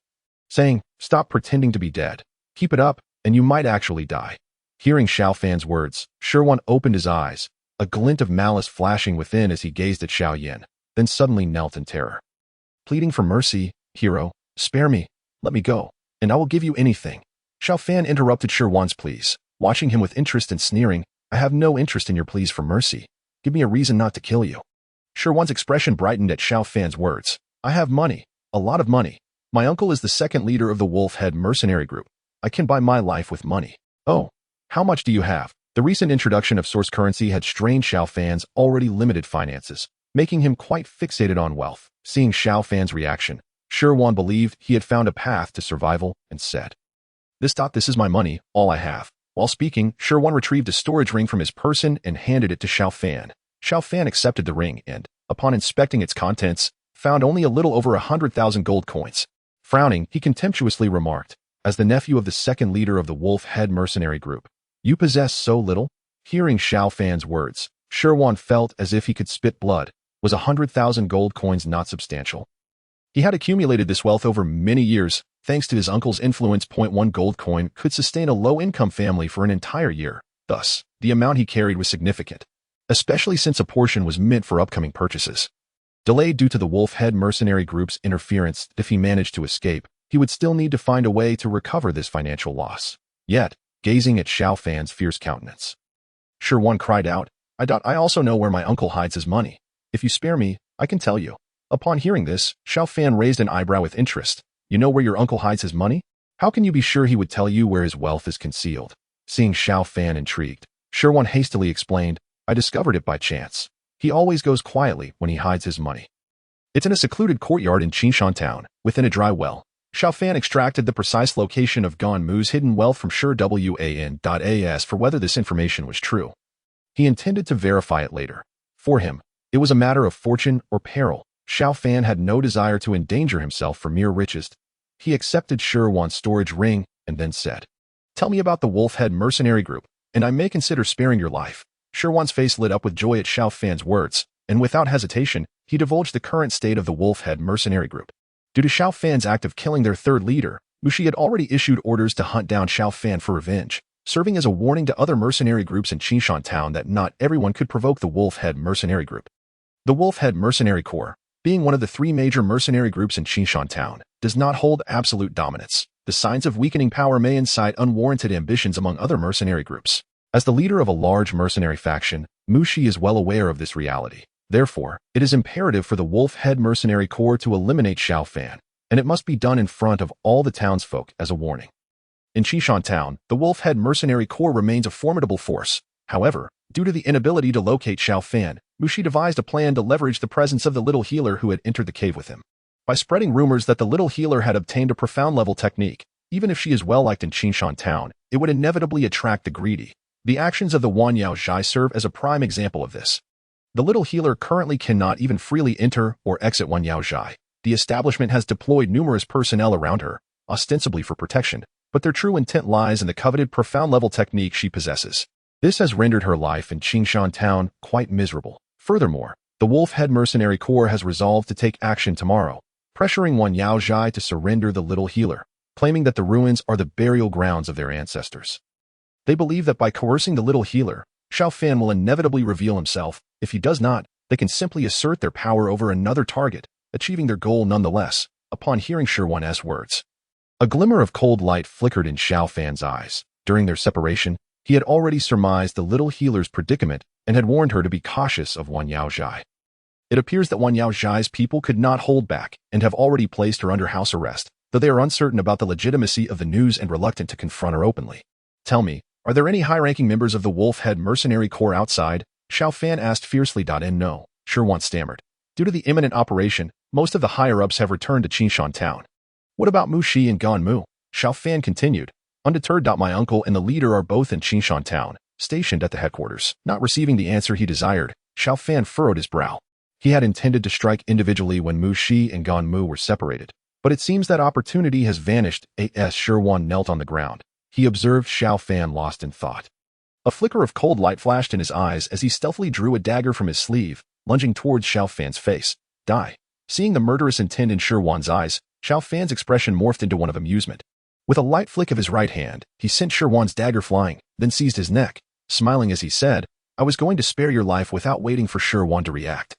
saying, Stop pretending to be dead. Keep it up, and you might actually die. Hearing Xiao Fan's words, Shi Wan opened his eyes, a glint of malice flashing within as he gazed at Xiao Yan. then suddenly knelt in terror. Pleading for mercy, "Hero, spare me, let me go, and I will give you anything." Xiao Fan interrupted Shi Wan's pleas, watching him with interest and sneering, "I have no interest in your pleas for mercy. Give me a reason not to kill you." Shi Wan's expression brightened at Xiao Fan's words. "I have money, a lot of money. My uncle is the second leader of the Wolf Head mercenary group. I can buy my life with money." "Oh, how much do you have?" The recent introduction of source currency had strained Xiao Fan's already limited finances, making him quite fixated on wealth. Seeing Xiao Fan's reaction, Shi Wan believed he had found a path to survival and said, This is my money, all I have." While speaking, Shi Wan retrieved a storage ring from his person and handed it to Xiao Fan. Xiao Fan accepted the ring and, upon inspecting its contents, found only a little over 100,000 gold coins. Frowning, he contemptuously remarked, as the nephew of the second leader of the Wolf Head mercenary group, "You possess so little?" Hearing Xiao Fan's words, Shi Wan felt as if he could spit blood. Was 100,000 gold coins not substantial? He had accumulated this wealth over many years, thanks to his uncle's influence. 1 gold coin could sustain a low-income family for an entire year. Thus, the amount he carried was significant, especially since a portion was meant for upcoming purchases. Delayed due to the Wolf Head mercenary group's interference, if he managed to escape, he would still need to find a way to recover this financial loss. Yet, gazing at Xiao Fan's fierce countenance, Shi Wan cried out, I also know where my uncle hides his money. If you spare me, I can tell you." Upon hearing this, Xiao Fan raised an eyebrow with interest. "You know where your uncle hides his money? How can you be sure he would tell you where his wealth is concealed?" Seeing Xiao Fan intrigued, Shi Wan hastily explained, "I discovered it by chance. He always goes quietly when he hides his money. It's in a secluded courtyard in Qingshan town, within a dry well." Xiao Fan extracted the precise location of Gan Mu's hidden wealth from Shi Wan.as for whether this information was true. He intended to verify it later. For him, it was a matter of fortune or peril. Xiao Fan had no desire to endanger himself for mere riches. He accepted Shi Wan's storage ring and then said, "Tell me about the Wolf Head mercenary group, and I may consider sparing your life." Shi Wan's face lit up with joy at Xiao Fan's words, and without hesitation, he divulged the current state of the Wolf Head mercenary group. Due to Xiao Fan's act of killing their third leader, Mushi had already issued orders to hunt down Xiao Fan for revenge, serving as a warning to other mercenary groups in Qingshan town that not everyone could provoke the Wolf Head mercenary group. The Wolf Head mercenary corps, being one of the 3 major mercenary groups in Qingshan town, does not hold absolute dominance. The signs of weakening power may incite unwarranted ambitions among other mercenary groups. As the leader of a large mercenary faction, Mushi is well aware of this reality. Therefore, it is imperative for the Wolf Head mercenary corps to eliminate Xiao Fan, and it must be done in front of all the townsfolk as a warning. In Qingshan town, the Wolf Head mercenary corps remains a formidable force. However, due to the inability to locate Xiao Fan, Mushi devised a plan to leverage the presence of the little healer who had entered the cave with him. By spreading rumors that the little healer had obtained a profound level technique, even if she is well liked in Qingshan town, it would inevitably attract the greedy. The actions of the Wanyao Zhai serve as a prime example of this. The little healer currently cannot even freely enter or exit Wanyao Zhai. The establishment has deployed numerous personnel around her, ostensibly for protection, but their true intent lies in the coveted profound level technique she possesses. This has rendered her life in Qingshan town quite miserable. Furthermore, the Wolf Head mercenary corps has resolved to take action tomorrow, pressuring Wanyao Zhai to surrender the little healer, claiming that the ruins are the burial grounds of their ancestors. They believe that by coercing the little healer, Xiao Fan will inevitably reveal himself. If he does not, they can simply assert their power over another target, achieving their goal nonetheless. Upon hearing Shi Wan's words, a glimmer of cold light flickered in Xiao Fan's eyes. During their separation, he had already surmised the little healer's predicament and had warned her to be cautious of Wanyao Zhai. It appears that Wanyao Zhai's people could not hold back and have already placed her under house arrest, though they are uncertain about the legitimacy of the news and reluctant to confront her openly. "Tell me, are there any high-ranking members of the Wolf Head mercenary corps outside?" Xiao Fan asked fiercely. No, Shi Wan stammered. Due to the imminent operation, most of the higher-ups have returned to Qingshan town. "What about Mushi and Gan Mu?" Xiao Fan continued. Undeterred. My uncle and the leader are both in Qingshan town, stationed at the headquarters. Not receiving the answer he desired, Xiao Fan furrowed his brow. He had intended to strike individually when Mushi and Gan Mu were separated, but it seems that opportunity has vanished. As Shi Wan knelt on the ground, he observed Xiao Fan lost in thought. A flicker of cold light flashed in his eyes as he stealthily drew a dagger from his sleeve, lunging towards Xiao Fan's face. Die. Seeing the murderous intent in Shi Wan's eyes, Xiao Fan's expression morphed into one of amusement. With a light flick of his right hand, he sent Shi Wan's dagger flying, then seized his neck, smiling as he said, "I was going to spare your life without waiting for Shi Wan to react."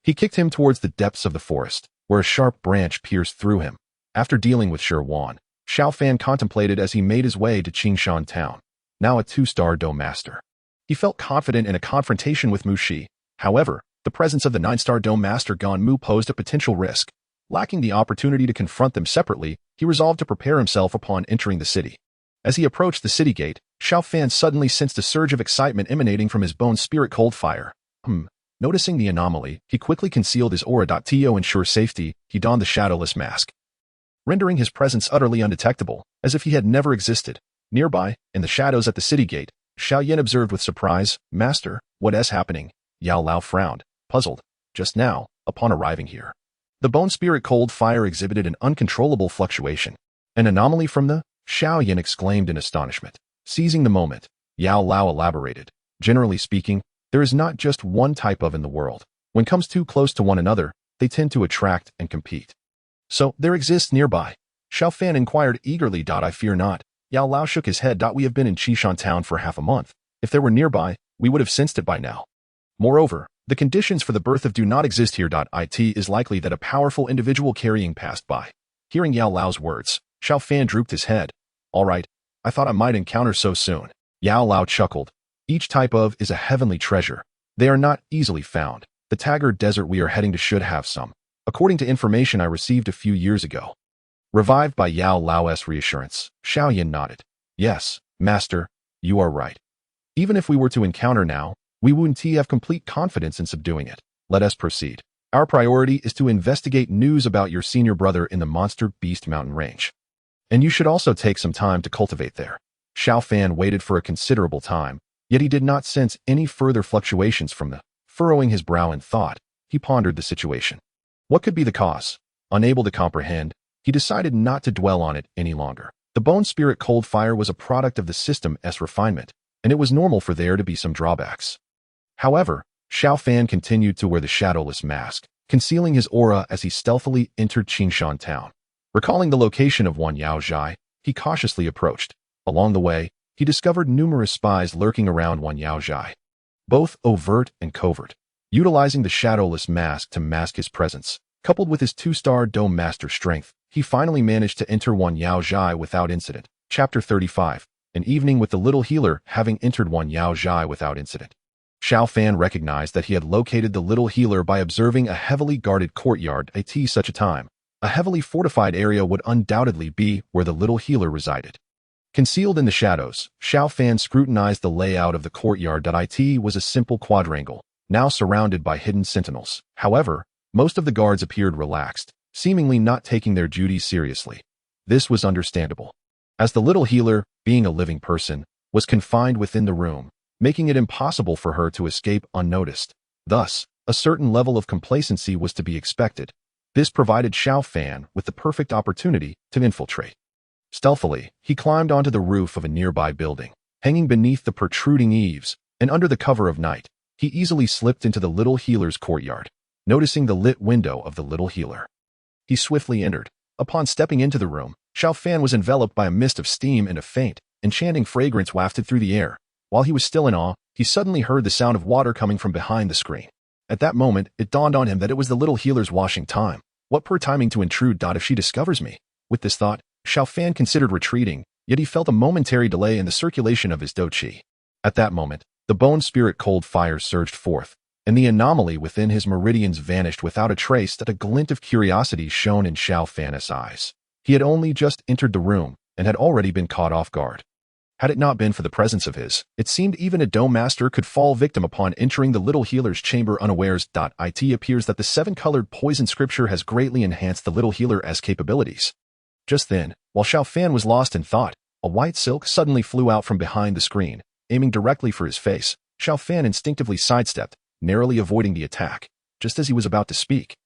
He kicked him towards the depths of the forest, where a sharp branch pierced through him. After dealing with Xiao Yan, Xiao Fan contemplated as he made his way to Qingshan town, now a 2-star Dou master. He felt confident in a confrontation with Mu Shi. However, the presence of the 9-star Dou master Gan Mu posed a potential risk. Lacking the opportunity to confront them separately, he resolved to prepare himself upon entering the city. As he approached the city gate, Xiao Fan suddenly sensed a surge of excitement emanating from his bone spirit cold fire. Noticing the anomaly, he quickly concealed his aura. To ensure safety, he donned the shadowless mask, rendering his presence utterly undetectable, as if he had never existed. Nearby, in the shadows at the city gate, Xiao Yan observed with surprise, "Master, what is happening?" Yao Lao frowned, puzzled. Just now, upon arriving here, the bone spirit cold fire exhibited an uncontrollable fluctuation. An anomaly from the... Xiao Yan exclaimed in astonishment. Seizing the moment, Yao Lao elaborated. Generally speaking, there is not just one type of in the world. When comes too close to one another, they tend to attract and compete. So, there exists nearby. Xiao Fan inquired eagerly. I fear not. Yao Lao shook his head. We have been in Qingshan town for half a month. If there were nearby, we would have sensed it by now. Moreover, the conditions for the birth of do not exist here. It is likely that a powerful individual carrying passed by. Hearing Yao Lao's words, Xiao Fan drooped his head. All right, I thought I might encounter so soon. Yao Lao chuckled. Each type of is a heavenly treasure. They are not easily found. The Taggart Desert we are heading to should have some, according to information I received a few years ago. Revived by Yao Lao's reassurance, Xiao Yan nodded. Yes, master, you are right. Even if we were to encounter now, we wouldn't have complete confidence in subduing it. Let us proceed. Our priority is to investigate news about your senior brother in the Monster Beast Mountain Range. And you should also take some time to cultivate there. Xiao Fan waited for a considerable time, yet he did not sense any further fluctuations from the... Furrowing his brow in thought, he pondered the situation. What could be the cause? Unable to comprehend, he decided not to dwell on it any longer. The bone spirit cold fire was a product of the system's refinement, and it was normal for there to be some drawbacks. However, Xiao Fan continued to wear the shadowless mask, concealing his aura as he stealthily entered Qingshan town. Recalling the location of Wan Yao Zhai, he cautiously approached. Along the way, he discovered numerous spies lurking around Wan Yao Zhai, both overt and covert. Utilizing the shadowless mask to mask his presence, coupled with his 2-star Dou master strength, he finally managed to enter Wan Yao Zhai without incident. Chapter 35. An evening with the little healer. Having entered Wan Yao Zhai without incident, Xiao Fan recognized that he had located the little healer by observing a heavily guarded courtyard. At such a time, a heavily fortified area would undoubtedly be where the little healer resided. Concealed in the shadows, Xiao Fan scrutinized the layout of the courtyard. It was a simple quadrangle, now surrounded by hidden sentinels. However, most of the guards appeared relaxed, seemingly not taking their duties seriously. This was understandable, as the little healer, being a living person, was confined within the room, making it impossible for her to escape unnoticed. Thus, a certain level of complacency was to be expected. This provided Xiao Fan with the perfect opportunity to infiltrate. Stealthily, he climbed onto the roof of a nearby building. Hanging beneath the protruding eaves, and under the cover of night, he easily slipped into the little healer's courtyard. Noticing the lit window of the little healer, he swiftly entered. Upon stepping into the room, Xiao Fan was enveloped by a mist of steam and a faint, enchanting fragrance wafted through the air. While he was still in awe, he suddenly heard the sound of water coming from behind the screen. At that moment, it dawned on him that it was the little healer's washing time. What poor timing to intrude. If she discovers me. With this thought, Xiao Fan considered retreating, yet he felt a momentary delay in the circulation of his dou qi. At that moment, the bone spirit cold fire surged forth, and the anomaly within his meridians vanished without a trace. That a glint of curiosity shone in Xiao Fan's eyes. He had only just entered the room, and had already been caught off guard. Had it not been for the presence of his, it seemed even a Dou master could fall victim upon entering the little healer's chamber unawares. It appears that the 7-colored poison scripture has greatly enhanced the little healer's capabilities. Just then, while Xiao Fan was lost in thought, a white silk suddenly flew out from behind the screen, aiming directly for his face. Xiao Fan instinctively sidestepped, narrowly avoiding the attack. Just as he was about to speak,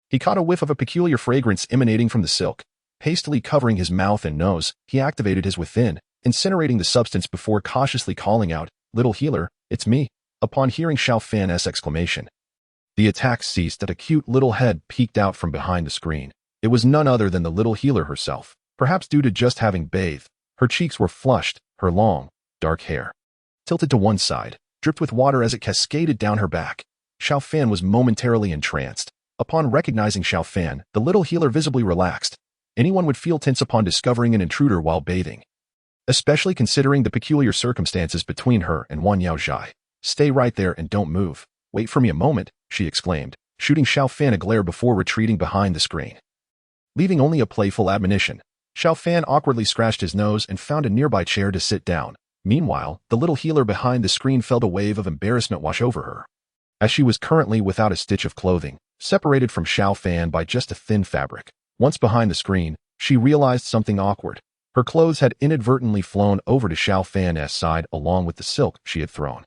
he caught a whiff of a peculiar fragrance emanating from the silk. Hastily covering his mouth and nose, he activated his within, incinerating the substance before cautiously calling out, "Little healer, it's me." Upon hearing Xiao Fan's exclamation, the attack ceased. A cute little head peeked out from behind the screen. It was none other than the little healer herself. Perhaps due to just having bathed, her cheeks were flushed, her long, dark hair, tilted to one side, dripped with water as it cascaded down her back. Xiao Fan was momentarily entranced. Upon recognizing Xiao Fan, the little healer visibly relaxed. Anyone would feel tense upon discovering an intruder while bathing, especially considering the peculiar circumstances between her and Wan Yaozhai. "Stay right there and don't move. Wait for me a moment," she exclaimed, shooting Xiao Fan a glare before retreating behind the screen. Leaving only a playful admonition, Xiao Fan awkwardly scratched his nose and found a nearby chair to sit down. Meanwhile, the little healer behind the screen felt a wave of embarrassment wash over her. As she was currently without a stitch of clothing, separated from Xiao Fan by just a thin fabric. Once behind the screen, she realized something awkward. Her clothes had inadvertently flown over to Xiao Fan's side along with the silk she had thrown.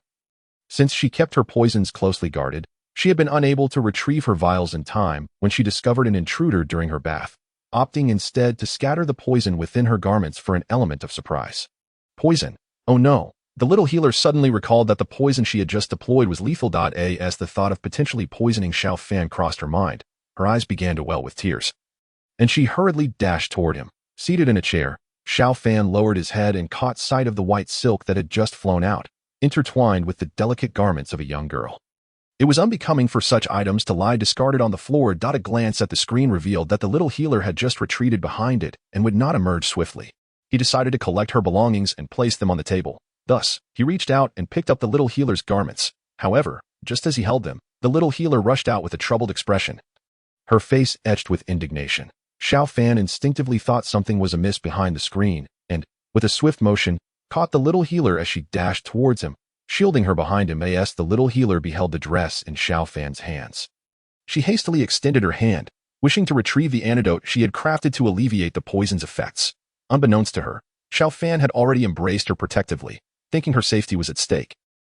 Since she kept her poisons closely guarded, she had been unable to retrieve her vials in time when she discovered an intruder during her bath, opting instead to scatter the poison within her garments for an element of surprise. Poison. Oh no. The little healer suddenly recalled that the poison she had just deployed was lethal. As the thought of potentially poisoning Xiao Fan crossed her mind, her eyes began to well with tears. And she hurriedly dashed toward him. Seated in a chair, Xiao Fan lowered his head and caught sight of the white silk that had just flown out, intertwined with the delicate garments of a young girl. It was unbecoming for such items to lie discarded on the floor. A glance at the screen revealed that the little healer had just retreated behind it and would not emerge swiftly. He decided to collect her belongings and place them on the table. Thus, he reached out and picked up the little healer's garments. However, just as he held them, the little healer rushed out with a troubled expression, her face etched with indignation. Xiao Fan instinctively thought something was amiss behind the screen and, with a swift motion, caught the little healer as she dashed towards him, shielding her behind him. As the little healer beheld the dress in Xiao Fan's hands, she hastily extended her hand, wishing to retrieve the antidote she had crafted to alleviate the poison's effects. Unbeknownst to her, Xiao Fan had already embraced her protectively, thinking her safety was at stake.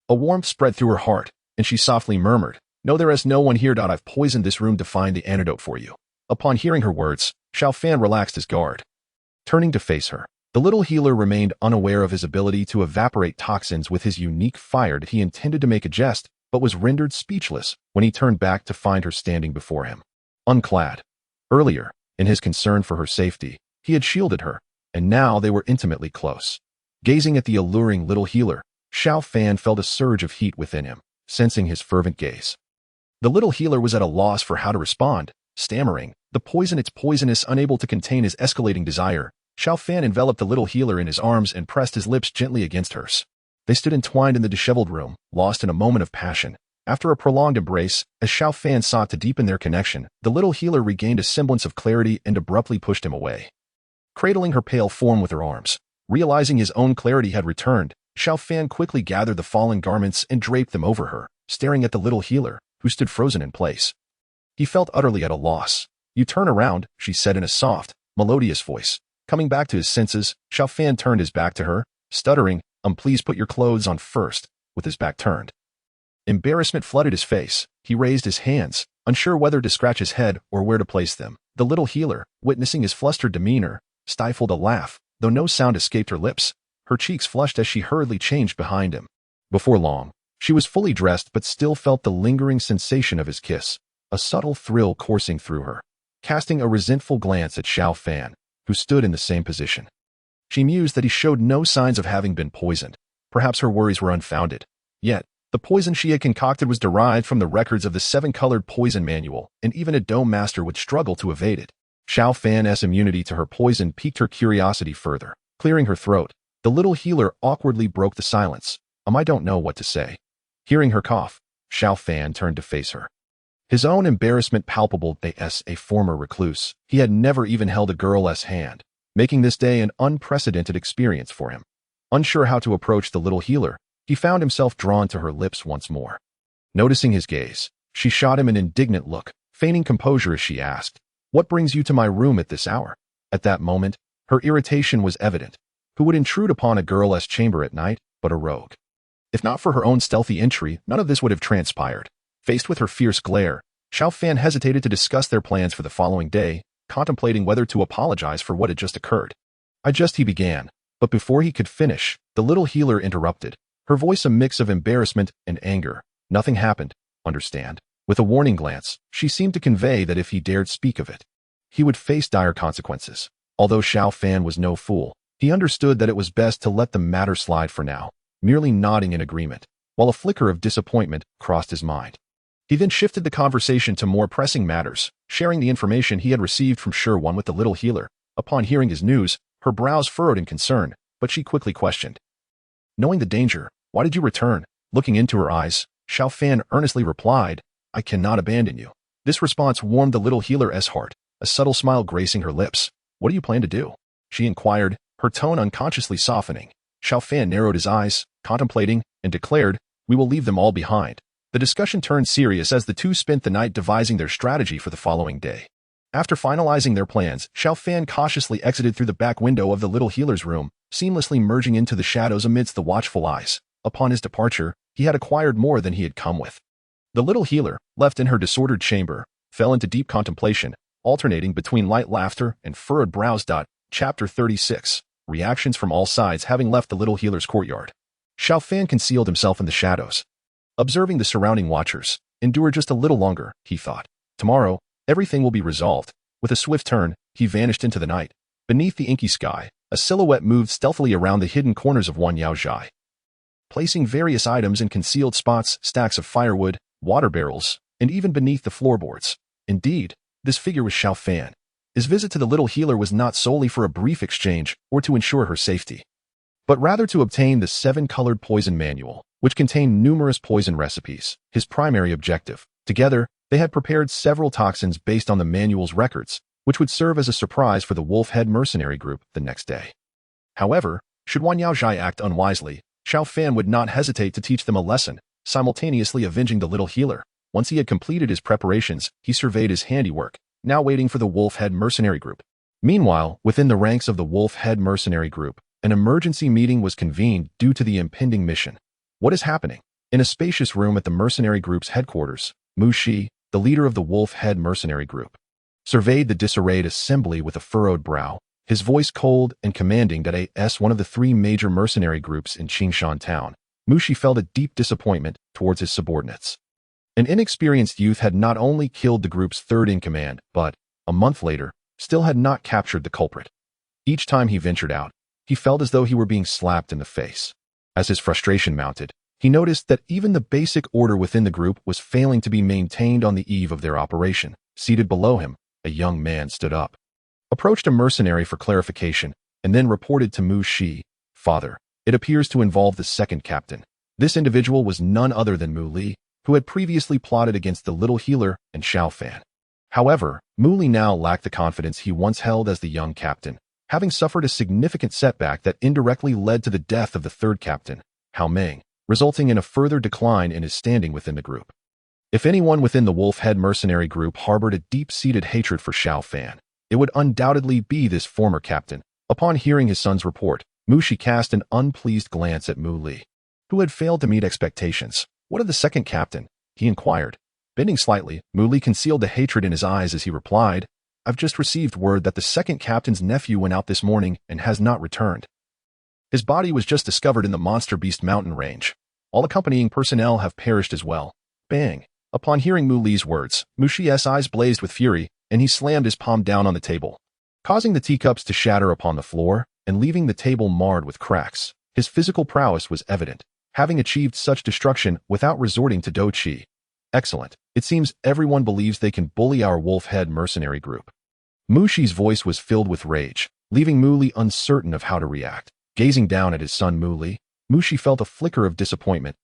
A warmth spread through her heart, and she softly murmured, "No, there is no one here. I've poisoned this room to find the antidote for you." Upon hearing her words, Xiao Fan relaxed his guard. Turning to face her, the little healer remained unaware of his ability to evaporate toxins with his unique fire. He intended to make a jest, but was rendered speechless when he turned back to find her standing before him, unclad. Earlier, in his concern for her safety, he had shielded her, and now they were intimately close. Gazing at the alluring little healer, Xiao Fan felt a surge of heat within him, sensing his fervent gaze. The little healer was at a loss for how to respond, stammering, "The poison, it's poisonous." Unable to contain his escalating desire, Xiao Fan enveloped the little healer in his arms and pressed his lips gently against hers. They stood entwined in the disheveled room, lost in a moment of passion. After a prolonged embrace, as Xiao Fan sought to deepen their connection, the little healer regained a semblance of clarity and abruptly pushed him away. Cradling her pale form with her arms, realizing his own clarity had returned, Xiao Fan quickly gathered the fallen garments and draped them over her, staring at the little healer, who stood frozen in place. He felt utterly at a loss. "You turn around," she said in a soft, melodious voice. Coming back to his senses, Xiao Fan turned his back to her, stuttering, "Please put your clothes on first," with his back turned. Embarrassment flooded his face. He raised his hands, unsure whether to scratch his head or where to place them. The little healer, witnessing his flustered demeanor, stifled a laugh, though no sound escaped her lips. Her cheeks flushed as she hurriedly changed behind him. Before long, she was fully dressed but still felt the lingering sensation of his kiss, a subtle thrill coursing through her. Casting a resentful glance at Xiao Fan, who stood in the same position, she mused that he showed no signs of having been poisoned. Perhaps her worries were unfounded. Yet, the poison she had concocted was derived from the records of the seven-colored poison manual, and even a Dou master would struggle to evade it. Xiao Fan's immunity to her poison piqued her curiosity further. Clearing her throat, the little healer awkwardly broke the silence. I don't know what to say." Hearing her cough, Xiao Fan turned to face her. His own embarrassment palpable. As a former recluse, he had never even held a girl's hand, making this day an unprecedented experience for him. Unsure how to approach the little healer, he found himself drawn to her lips once more. Noticing his gaze, she shot him an indignant look, feigning composure as she asked, "What brings you to my room at this hour?" At that moment, her irritation was evident. Who would intrude upon a girl's chamber at night but a rogue? If not for her own stealthy entry, none of this would have transpired. Faced with her fierce glare, Xiao Fan hesitated to discuss their plans for the following day, contemplating whether to apologize for what had just occurred. He began, but before he could finish, the little healer interrupted, her voice a mix of embarrassment and anger. "Nothing happened, understand?" With a warning glance, she seemed to convey that if he dared speak of it, he would face dire consequences. Although Xiao Fan was no fool, he understood that it was best to let the matter slide for now, merely nodding in agreement, while a flicker of disappointment crossed his mind. He then shifted the conversation to more pressing matters, sharing the information he had received from Sure One with the little healer. Upon hearing his news, her brows furrowed in concern, but she quickly questioned. Knowing the danger, why did you return? Looking into her eyes, Xiao Fan earnestly replied, I cannot abandon you. This response warmed the little healer's heart, a subtle smile gracing her lips. What do you plan to do? She inquired, her tone unconsciously softening. Xiao Fan narrowed his eyes, contemplating, and declared, we will leave them all behind. The discussion turned serious as the two spent the night devising their strategy for the following day. After finalizing their plans, Xiao Fan cautiously exited through the back window of the little healer's room, seamlessly merging into the shadows amidst the watchful eyes. Upon his departure, he had acquired more than he had come with. The little healer, left in her disordered chamber, fell into deep contemplation, alternating between light laughter and furrowed brows. Chapter 36. Reactions from all sides. Having left the little healer's courtyard, Xiao Fan concealed himself in the shadows. Observing the surrounding watchers, endure just a little longer, he thought. Tomorrow, everything will be resolved. With a swift turn, he vanished into the night. Beneath the inky sky, a silhouette moved stealthily around the hidden corners of Wan Yaozhai, placing various items in concealed spots, stacks of firewood, water barrels, and even beneath the floorboards. Indeed, this figure was Xiao Fan. His visit to the little healer was not solely for a brief exchange or to ensure her safety, but rather to obtain the 7-colored poison manual, which contained numerous poison recipes. His primary objective. Together, they had prepared several toxins based on the manual's records, which would serve as a surprise for the wolf-head mercenary group the next day. However, should Wan Yaozhai act unwisely, Xiao Fan would not hesitate to teach them a lesson, simultaneously avenging the little healer. Once he had completed his preparations, he surveyed his handiwork, now waiting for the wolf-head mercenary group. Meanwhile, within the ranks of the wolf-head mercenary group, an emergency meeting was convened due to the impending mission. What is happening? In a spacious room at the mercenary group's headquarters, Mu Shi, the leader of the wolf-head mercenary group, surveyed the disarrayed assembly with a furrowed brow, his voice cold and commanding. As one of the 3 major mercenary groups in Qingshan town, Mu Shi felt a deep disappointment towards his subordinates. An inexperienced youth had not only killed the group's third-in-command, but, a month later, still had not captured the culprit. Each time he ventured out, he felt as though he were being slapped in the face. As his frustration mounted, he noticed that even the basic order within the group was failing to be maintained on the eve of their operation. Seated below him, a young man stood up, approached a mercenary for clarification, and then reported to Mu Shi, Father, it appears to involve the second captain. This individual was none other than Mu Li, who had previously plotted against the little healer and Xiao Fan. However, Mu Li now lacked the confidence he once held as the young captain, having suffered a significant setback that indirectly led to the death of the third captain, Hao Meng, resulting in a further decline in his standing within the group. If anyone within the wolf-head mercenary group harbored a deep-seated hatred for Xiao Fan, it would undoubtedly be this former captain. Upon hearing his son's report, Mu Shi cast an unpleased glance at Mu Li, who had failed to meet expectations. What of the second captain? He inquired. Bending slightly, Mu Li concealed the hatred in his eyes as he replied, I've just received word that the second captain's nephew went out this morning and has not returned. His body was just discovered in the Monster Beast mountain range. All accompanying personnel have perished as well. Bang! Upon hearing Mu Li's words, Mu Shi's eyes blazed with fury, and he slammed his palm down on the table, causing the teacups to shatter upon the floor and leaving the table marred with cracks. His physical prowess was evident, having achieved such destruction without resorting to Dou Qi. Excellent. It seems everyone believes they can bully our wolf-head mercenary group. Mu Shi's voice was filled with rage, leaving Mu Li uncertain of how to react. Gazing down at his son Mu Li, Mu Shi felt a flicker of disappointment.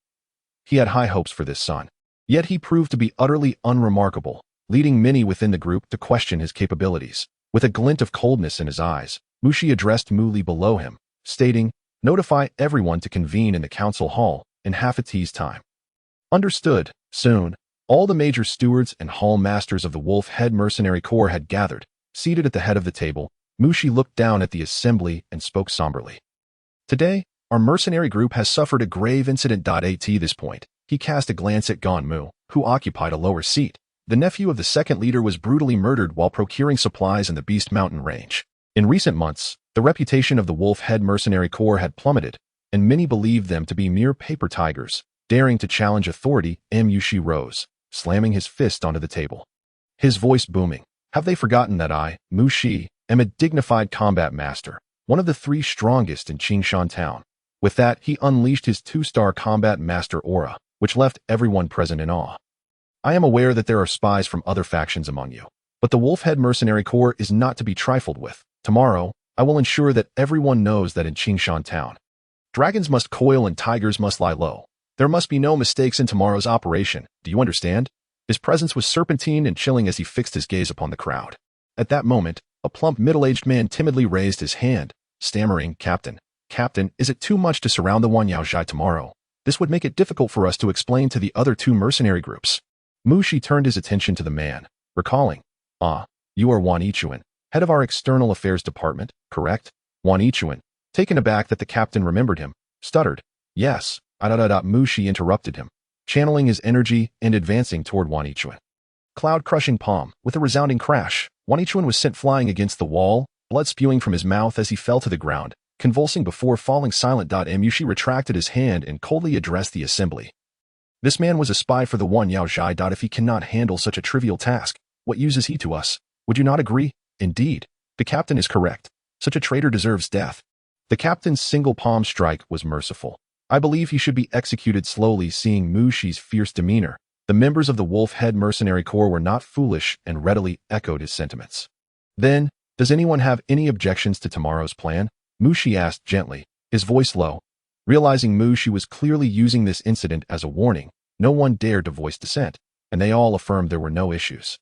He had high hopes for this son, yet he proved to be utterly unremarkable, leading many within the group to question his capabilities. With a glint of coldness in his eyes, Mu Shi addressed Mu Li below him, stating, Notify everyone to convene in the council hall in half a tea's time. Understood. Soon, all the major stewards and hall masters of the wolf-head mercenary corps had gathered. Seated at the head of the table, Mu Shi looked down at the assembly and spoke somberly. Today, our mercenary group has suffered a grave incident. At this point, he cast a glance at Gan Mu, who occupied a lower seat. The nephew of the second leader was brutally murdered while procuring supplies in the Beast Mountain range. In recent months, the reputation of the wolf-head mercenary corps had plummeted, and many believed them to be mere paper tigers. Daring to challenge authority, Mu Shi rose, slamming his fist onto the table, his voice booming. Have they forgotten that I, Mu Shi, am a dignified combat master, one of the 3 strongest in Qingshan town? With that, he unleashed his 2-star combat master aura, which left everyone present in awe. I am aware that there are spies from other factions among you, but the Wolfhead Mercenary Corps is not to be trifled with. Tomorrow, I will ensure that everyone knows that in Qingshan Town, dragons must coil and tigers must lie low. There must be no mistakes in tomorrow's operation. Do you understand? His presence was serpentine and chilling as he fixed his gaze upon the crowd. At that moment, a plump middle-aged man timidly raised his hand, stammering, Captain, is it too much to surround the Wanyaozhai tomorrow? This would make it difficult for us to explain to the other two mercenary groups. Mu Shi turned his attention to the man, recalling, you are Wan Yichuan, head of our external affairs department, correct? Wan Yichuan, taken aback that the captain remembered him, stuttered, yes. Mu Shi interrupted him, channeling his energy and advancing toward Wan Yichuan. Cloud-crushing palm, with a resounding crash, Wan Yichuan was sent flying against the wall, blood spewing from his mouth as he fell to the ground, convulsing before falling silent. Mu Shi retracted his hand and coldly addressed the assembly. This man was a spy for the Wanyaozhai. If he cannot handle such a trivial task, what use is he to us? Would you not agree? Indeed, the captain is correct. Such a traitor deserves death. The captain's single palm strike was merciful. I believe he should be executed slowly. Seeing Mu Shi's fierce demeanor, the members of the Wolfhead Mercenary Corps were not foolish and readily echoed his sentiments. Then, does anyone have any objections to tomorrow's plan? Mu Shi asked gently, his voice low. Realizing Mu Shi was clearly using this incident as a warning, no one dared to voice dissent, and they all affirmed there were no issues.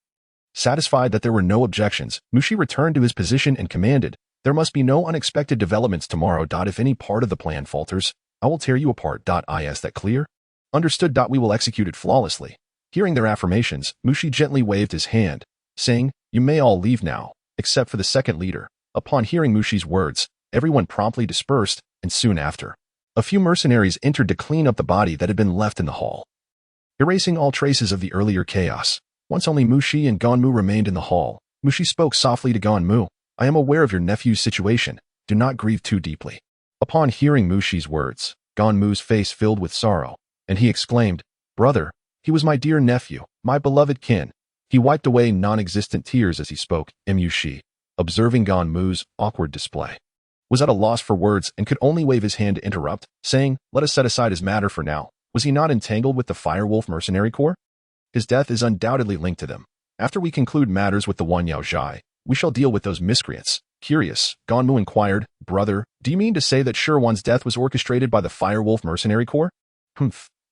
Satisfied that there were no objections, Mu Shi returned to his position and commanded, there must be no unexpected developments tomorrow. If any part of the plan falters, I will tear you apart. Is that clear? Understood. We will execute it flawlessly. Hearing their affirmations, Mu Shi gently waved his hand, saying, you may all leave now, except for the second leader. Upon hearing Mu Shi's words, everyone promptly dispersed, and soon after, a few mercenaries entered to clean up the body that had been left in the hall, erasing all traces of the earlier chaos. Once only Mu Shi and Ganmu remained in the hall. Mu Shi spoke softly to Ganmu, I am aware of your nephew's situation. Do not grieve too deeply. Upon hearing Mu Shi's words, Ganmu's face filled with sorrow, and he exclaimed, brother, he was my dear nephew, my beloved kin. He wiped away non-existent tears as he spoke. Mu Shi, observing Ganmu's awkward display, was at a loss for words and could only wave his hand to interrupt, saying, let us set aside his matter for now. Was he not entangled with the Firewolf Mercenary Corps? His death is undoubtedly linked to them. After we conclude matters with the Wanyaozhai, we shall deal with those miscreants. Curious, Ganmu inquired, brother, do you mean to say that Shirwan's death was orchestrated by the Firewolf Mercenary Corps?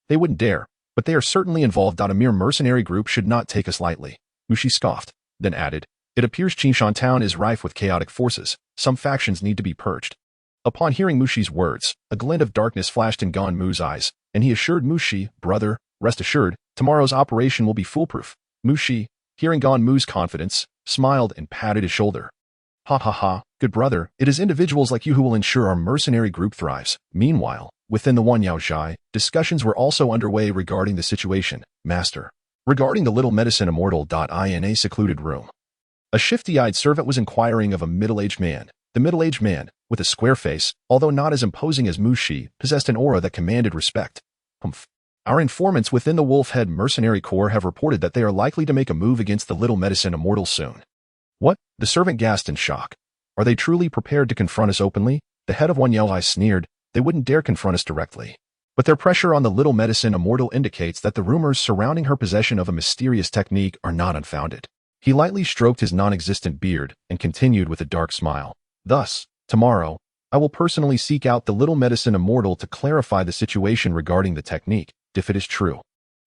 They wouldn't dare, but they are certainly involved. A mere mercenary group should not take us lightly. Mu Shi scoffed, then added, it appears Qingshan Town is rife with chaotic forces. Some factions need to be purged. Upon hearing Mu Shi's words, a glint of darkness flashed in Ganmu's eyes, and he assured Mu Shi, brother, rest assured, tomorrow's operation will be foolproof. Mu Shi, hearing Ganmu's confidence, smiled and patted his shoulder. Ha, good brother, it is individuals like you who will ensure our mercenary group thrives. Meanwhile, within the Wanyaozhai, discussions were also underway regarding the situation. Master, regarding the little medicine immortal. In a secluded room, a shifty-eyed servant was inquiring of a middle-aged man. The middle-aged man, with a square face, although not as imposing as Mu Shi, possessed an aura that commanded respect. Our informants within the Wolfhead Mercenary Corps have reported that they are likely to make a move against the little medicine immortal soon. What? The servant gasped in shock. Are they truly prepared to confront us openly? The head of Wanyaozhai sneered. They wouldn't dare confront us directly. But their pressure on the little medicine immortal indicates that the rumors surrounding her possession of a mysterious technique are not unfounded. He lightly stroked his non-existent beard and continued with a dark smile. Thus, tomorrow, I will personally seek out the little medicine immortal to clarify the situation regarding the technique. If it is true,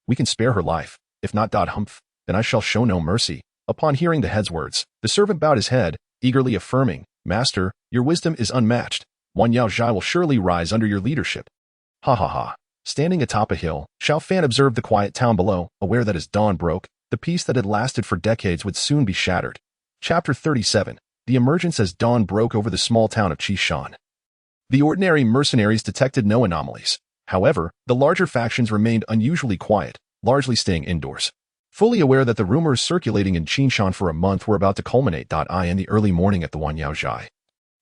we can spare her life. If not, then I shall show no mercy. Upon hearing the head's words, the servant bowed his head, eagerly affirming, Master, your wisdom is unmatched. Wanyaozhai will surely rise under your leadership. Ha. Standing atop a hill, Xiao Fan observed the quiet town below, aware that as dawn broke, the peace that had lasted for decades would soon be shattered. Chapter 37. The emergence as dawn broke over the small town of Qishan. The ordinary mercenaries detected no anomalies. However, the larger factions remained unusually quiet, largely staying indoors. Fully aware that the rumors circulating in Qingshan for a month were about to culminate. In the early morning at the Wanyaozhai,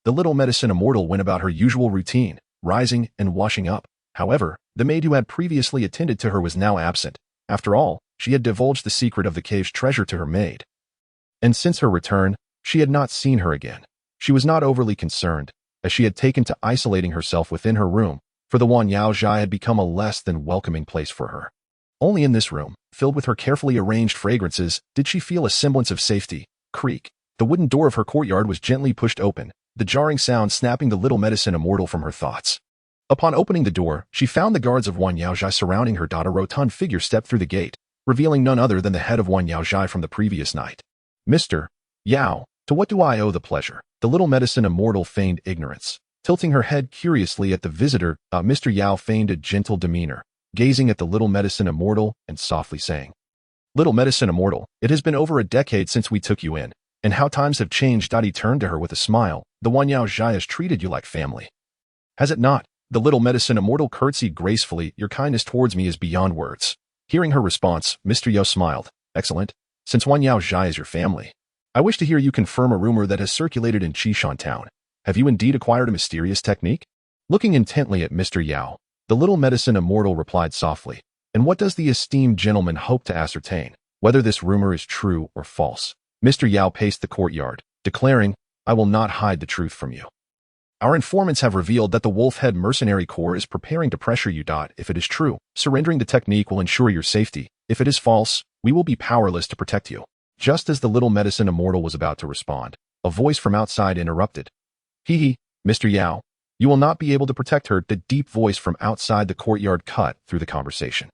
the little medicine immortal went about her usual routine, rising and washing up. However, the maid who had previously attended to her was now absent. After all, she had divulged the secret of the cave's treasure to her maid. And since her return, she had not seen her again. She was not overly concerned, as she had taken to isolating herself within her room, for the Wanyaozhai had become a less than welcoming place for her. Only in this room, filled with her carefully arranged fragrances, did she feel a semblance of safety. Creak. The wooden door of her courtyard was gently pushed open, the jarring sound snapping the little medicine immortal from her thoughts. Upon opening the door, she found the guards of Wan Yaozhai surrounding her. A rotund figure stepped through the gate, revealing none other than the head of Wan Yaozhai from the previous night. Mr. Yao, to what do I owe the pleasure? The little medicine immortal feigned ignorance. Tilting her head curiously at the visitor, Mr. Yao feigned a gentle demeanor, gazing at the little medicine immortal and softly saying, "Little medicine immortal, it has been over a decade since we took you in, and how times have changed." He turned to her with a smile. "The Wan Yaozhai has treated you like family. Has it not?" The little medicine immortal curtsied gracefully. "Your kindness towards me is beyond words." Hearing her response, Mr. Yao smiled. "Excellent. Since Wan Yaozhai is your family, I wish to hear you confirm a rumor that has circulated in Qishan town. Have you indeed acquired a mysterious technique?" Looking intently at Mr. Yao, the little medicine immortal replied softly, "And what does the esteemed gentleman hope to ascertain? Whether this rumor is true or false?" Mr. Yao paced the courtyard, declaring, "I will not hide the truth from you. Our informants have revealed that the Wolf-Head Mercenary Corps is preparing to pressure you. If it is true, surrendering the technique will ensure your safety. If it is false, we will be powerless to protect you." Just as the little medicine immortal was about to respond, a voice from outside interrupted. "Hee, Mr. Yao, you will not be able to protect her." The deep voice from outside the courtyard cut through the conversation.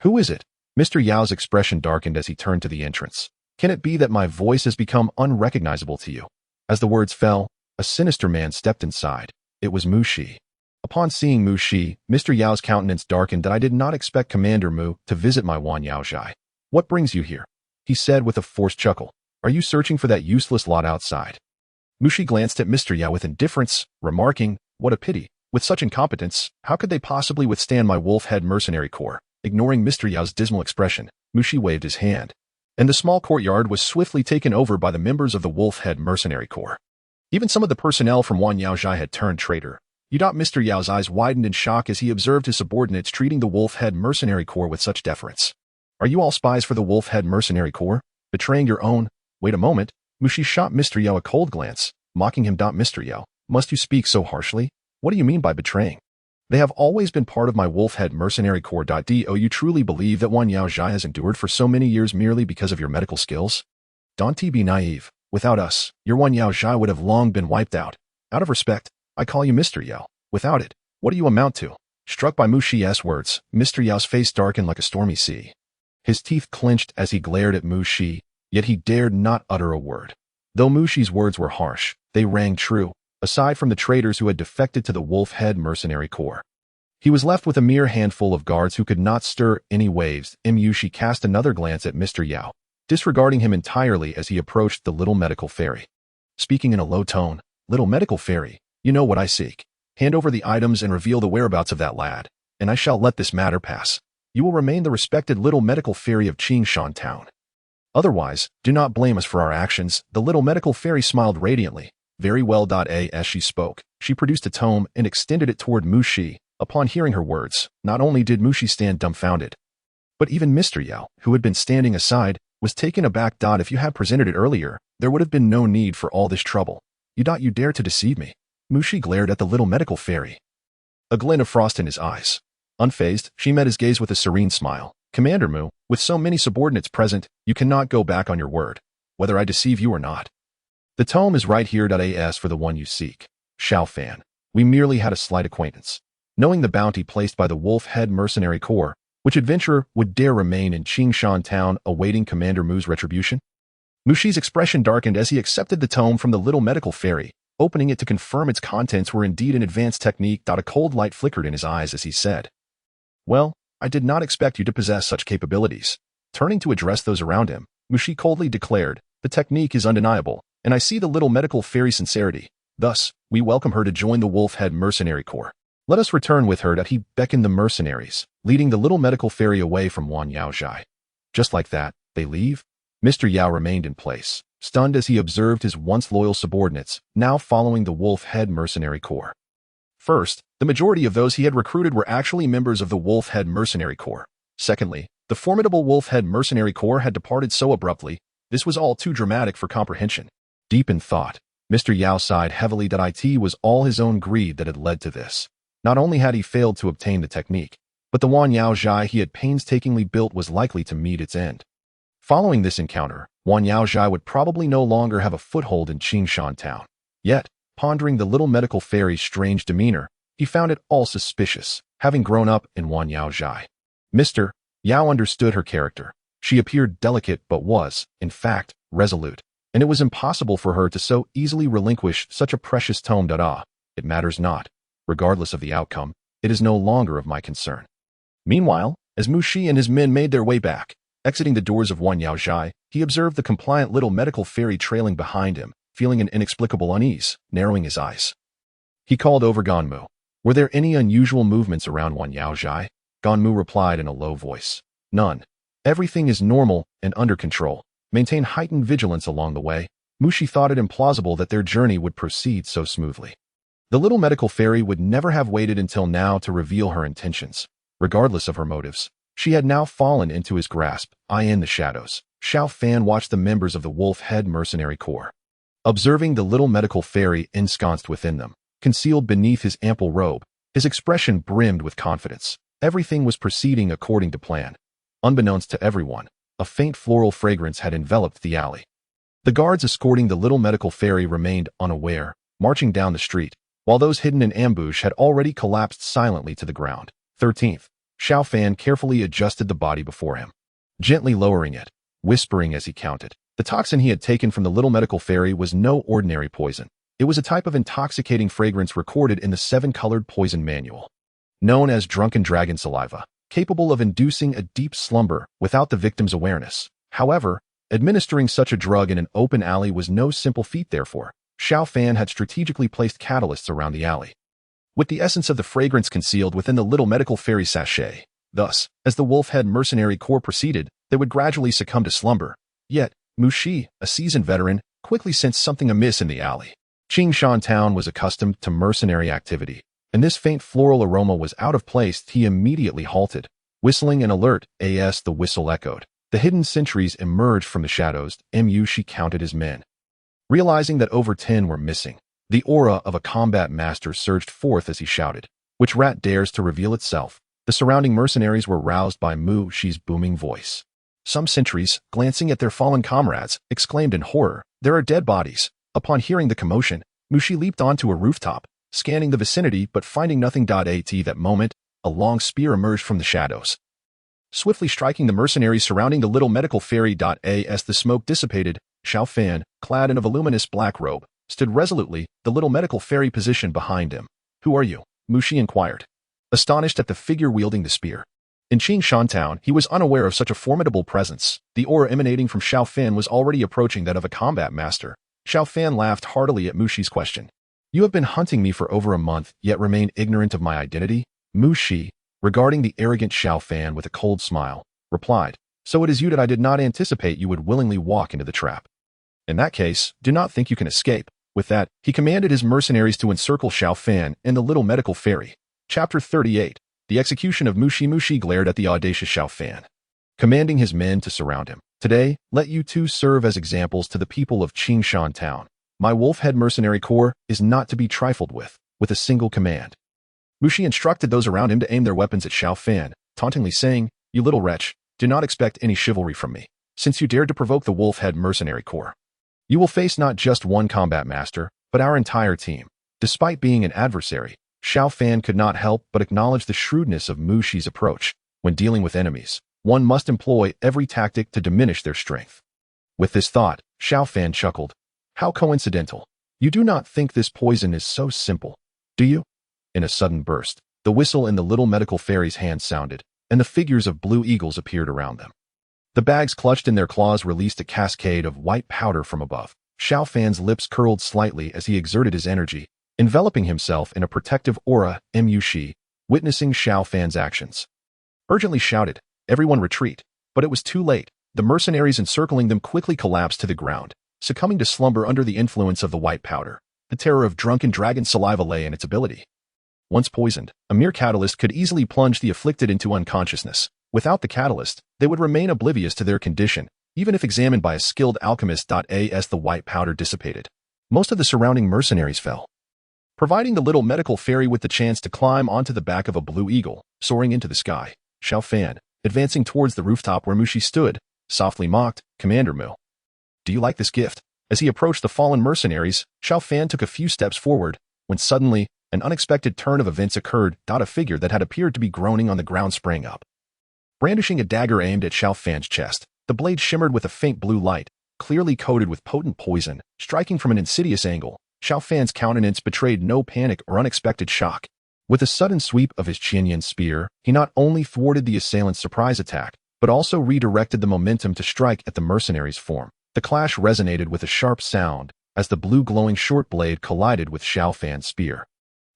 "Who is it?" Mr. Yao's expression darkened as he turned to the entrance. "Can it be that my voice has become unrecognizable to you?" As the words fell, a sinister man stepped inside. It was Mu Shi. Upon seeing Mu Shi, Mr. Yao's countenance darkened. "I did not expect Commander Mu to visit my Wan Yaozhai. What brings you here?" he said with a forced chuckle. "Are you searching for that useless lot outside?" Mu Shi glanced at Mr. Yao with indifference, remarking, "What a pity. With such incompetence, how could they possibly withstand my Wolf-Head Mercenary Corps?" Ignoring Mr. Yao's dismal expression, Mu Shi waved his hand, and the small courtyard was swiftly taken over by the members of the Wolf-Head Mercenary Corps. Even some of the personnel from Wan Yaozhai had turned traitor. Mr. Yao's eyes widened in shock as he observed his subordinates treating the Wolf-Head Mercenary Corps with such deference. "Are you all spies for the Wolf-Head Mercenary Corps? Betraying your own—" "Wait a moment." Mu Shi shot Mr. Yao a cold glance, mocking him. "Mr. Yao, must you speak so harshly? What do you mean by betraying? They have always been part of my Wolf-Head Mercenary Corps. Do you truly believe that Wan Yaozhai has endured for so many years merely because of your medical skills? Don't be naive. Without us, your Wan Yaozhai would have long been wiped out. Out of respect, I call you Mr. Yao. Without it, what do you amount to?" Struck by Mu Shi's words, Mr. Yao's face darkened like a stormy sea. His teeth clenched as he glared at Mu Shi, yet he dared not utter a word. Though Mu Shi's words were harsh, they rang true, aside from the traitors who had defected to the Wolf-Head Mercenary Corps. He was left with a mere handful of guards who could not stir any waves. Mu Shi cast another glance at Mr. Yao, disregarding him entirely as he approached the little medical fairy. Speaking in a low tone, "Little medical fairy, you know what I seek. Hand over the items and reveal the whereabouts of that lad, and I shall let this matter pass. You will remain the respected little medical fairy of Qingshan town. Otherwise, do not blame us for our actions." The little medical fairy smiled radiantly. "Very well." As she spoke, she produced a tome and extended it toward Mu Shi. Upon hearing her words, not only did Mu Shi stand dumbfounded, but even Mr. Yao, who had been standing aside, was taken aback. "If you had presented it earlier, there would have been no need for all this trouble. You dare to deceive me?" Mu Shi glared at the little medical fairy, a glint of frost in his eyes. Unfazed, she met his gaze with a serene smile. "Commander Mu, with so many subordinates present, you cannot go back on your word, whether I deceive you or not. The tome is right here. As for the one you seek, Xiao Fan, we merely had a slight acquaintance. Knowing the bounty placed by the Wolf-Head Mercenary Corps, which adventurer would dare remain in Qingshan town awaiting Commander Mu's retribution?" Mu Shi's expression darkened as he accepted the tome from the little medical fairy, opening it to confirm its contents were indeed an advanced technique. A cold light flickered in his eyes as he said, "Well, I did not expect you to possess such capabilities." Turning to address those around him, Mu Shi coldly declared, "The technique is undeniable, and I see the little medical fairy's sincerity. Thus, we welcome her to join the Wolf-Head Mercenary Corps. Let us return with her." He beckoned the mercenaries, leading the little medical fairy away from Wan Yaozhai. Just like that, they leave? Mr. Yao remained in place, stunned as he observed his once loyal subordinates, now following the Wolf-Head Mercenary Corps. First, the majority of those he had recruited were actually members of the Wolf-Head Mercenary Corps. Secondly, the formidable Wolf-Head Mercenary Corps had departed so abruptly, this was all too dramatic for comprehension. Deep in thought, Mr. Yao sighed heavily. It was all his own greed that had led to this. Not only had he failed to obtain the technique, but the Wan Yao Zhai he had painstakingly built was likely to meet its end. Following this encounter, Wan Yao Zhai would probably no longer have a foothold in Qingshan town. Yet, pondering the little medical fairy's strange demeanor, he found it all suspicious, having grown up in Wan Yao Zhai. Mr. Yao understood her character. She appeared delicate but was, in fact, resolute, and it was impossible for her to so easily relinquish such a precious tome. It matters not. Regardless of the outcome, it is no longer of my concern. Meanwhile, as Mu Shi and his men made their way back, exiting the doors of Wan Yao Zhai, he observed the compliant little medical fairy trailing behind him, feeling an inexplicable unease, narrowing his eyes. He called over Ganmu. Were there any unusual movements around Wan Yao Zhai? Ganmu replied in a low voice. None. Everything is normal and under control. Maintain heightened vigilance along the way. Mu Shi thought it implausible that their journey would proceed so smoothly. The little medical fairy would never have waited until now to reveal her intentions. Regardless of her motives, she had now fallen into his grasp. In the shadows, Xiao Fan watched the members of the Wolf-Head Mercenary Corps. Observing the little medical fairy ensconced within them, concealed beneath his ample robe, his expression brimmed with confidence. Everything was proceeding according to plan. Unbeknownst to everyone, a faint floral fragrance had enveloped the alley. The guards escorting the little medical fairy remained unaware, marching down the street, while those hidden in ambush had already collapsed silently to the ground. 13th, Xiao Fan carefully adjusted the body before him, gently lowering it, whispering as he counted. The toxin he had taken from the little medical fairy was no ordinary poison. It was a type of intoxicating fragrance recorded in the 7-colored poison manual, known as drunken dragon saliva, capable of inducing a deep slumber without the victim's awareness. However, administering such a drug in an open alley was no simple feat. Therefore, Xiao Fan had strategically placed catalysts around the alley, with the essence of the fragrance concealed within the little medical fairy sachet. Thus, as the Wolf-Head Mercenary Corps proceeded, they would gradually succumb to slumber. Yet, Mu Shi, a seasoned veteran, quickly sensed something amiss in the alley. Qingshan town was accustomed to mercenary activity, and this faint floral aroma was out of place. He immediately halted, whistling an alert as the whistle echoed. The hidden sentries emerged from the shadows. Mu Shi counted his men. Realizing that over 10 were missing, the aura of a combat master surged forth as he shouted, "Which rat dares to reveal itself?" The surrounding mercenaries were roused by Mu Shi's booming voice. Some sentries, glancing at their fallen comrades, exclaimed in horror, "There are dead bodies." Upon hearing the commotion, Mu Shi leaped onto a rooftop, scanning the vicinity but finding nothing. At that moment, a long spear emerged from the shadows, swiftly striking the mercenaries surrounding the little medical fairy. As the smoke dissipated, Xiao Fan, clad in a voluminous black robe, stood resolutely, the little medical fairy positioned behind him. "Who are you?" Mu Shi inquired, astonished at the figure wielding the spear. In Qingshan town, he was unaware of such a formidable presence. The aura emanating from Xiao Fan was already approaching that of a combat master. Xiao Fan laughed heartily at Mu Shi's question. "You have been hunting me for over a month, yet remain ignorant of my identity?" Mu Shi, regarding the arrogant Xiao Fan with a cold smile, replied, "So it is you that I did not anticipate you would willingly walk into the trap. In that case, do not think you can escape." With that, he commanded his mercenaries to encircle Xiao Fan and the little medical fairy. Chapter 38. The execution of Mu Shi. Mu Shi glared at the audacious Xiao Fan, commanding his men to surround him. "Today, let you two serve as examples to the people of Qingshan town. My Wolf-Head Mercenary Corps is not to be trifled with a single command." Mu Shi instructed those around him to aim their weapons at Xiao Fan, tauntingly saying, "You little wretch, do not expect any chivalry from me, since you dared to provoke the Wolf-Head Mercenary Corps. You will face not just one combat master, but our entire team." Despite being an adversary, Xiao Fan could not help but acknowledge the shrewdness of Mu Shi's approach. When dealing with enemies, one must employ every tactic to diminish their strength. With this thought, Xiao Fan chuckled. "How coincidental. You do not think this poison is so simple, do you?" In a sudden burst, the whistle in the little medical fairy's hand sounded, and the figures of blue eagles appeared around them. The bags clutched in their claws released a cascade of white powder from above. Xiao Fan's lips curled slightly as he exerted his energy, enveloping himself in a protective aura. Mu Shi, witnessing Xiao Fan's actions, urgently shouted, "Everyone retreat," but it was too late. The mercenaries encircling them quickly collapsed to the ground, succumbing to slumber under the influence of the white powder. The terror of drunken dragon saliva lay in its ability. Once poisoned, a mere catalyst could easily plunge the afflicted into unconsciousness. Without the catalyst, they would remain oblivious to their condition, even if examined by a skilled alchemist. As the white powder dissipated, most of the surrounding mercenaries fell providing the little medical fairy with the chance to climb onto the back of a blue eagle, soaring into the sky. Xiao Fan, advancing towards the rooftop where Mushi stood, softly mocked, "Commander Mu, do you like this gift?" As he approached the fallen mercenaries, Xiao Fan took a few steps forward, when suddenly, an unexpected turn of events occurred. A figure that had appeared to be groaning on the ground sprang up. Brandishing a dagger aimed at Xiao Fan's chest, the blade shimmered with a faint blue light, clearly coated with potent poison, striking from an insidious angle. Xiao Fan's countenance betrayed no panic or unexpected shock. With a sudden sweep of his Qianyan spear, he not only thwarted the assailant's surprise attack, but also redirected the momentum to strike at the mercenary's form. The clash resonated with a sharp sound as the blue glowing short blade collided with Xiao Fan's spear,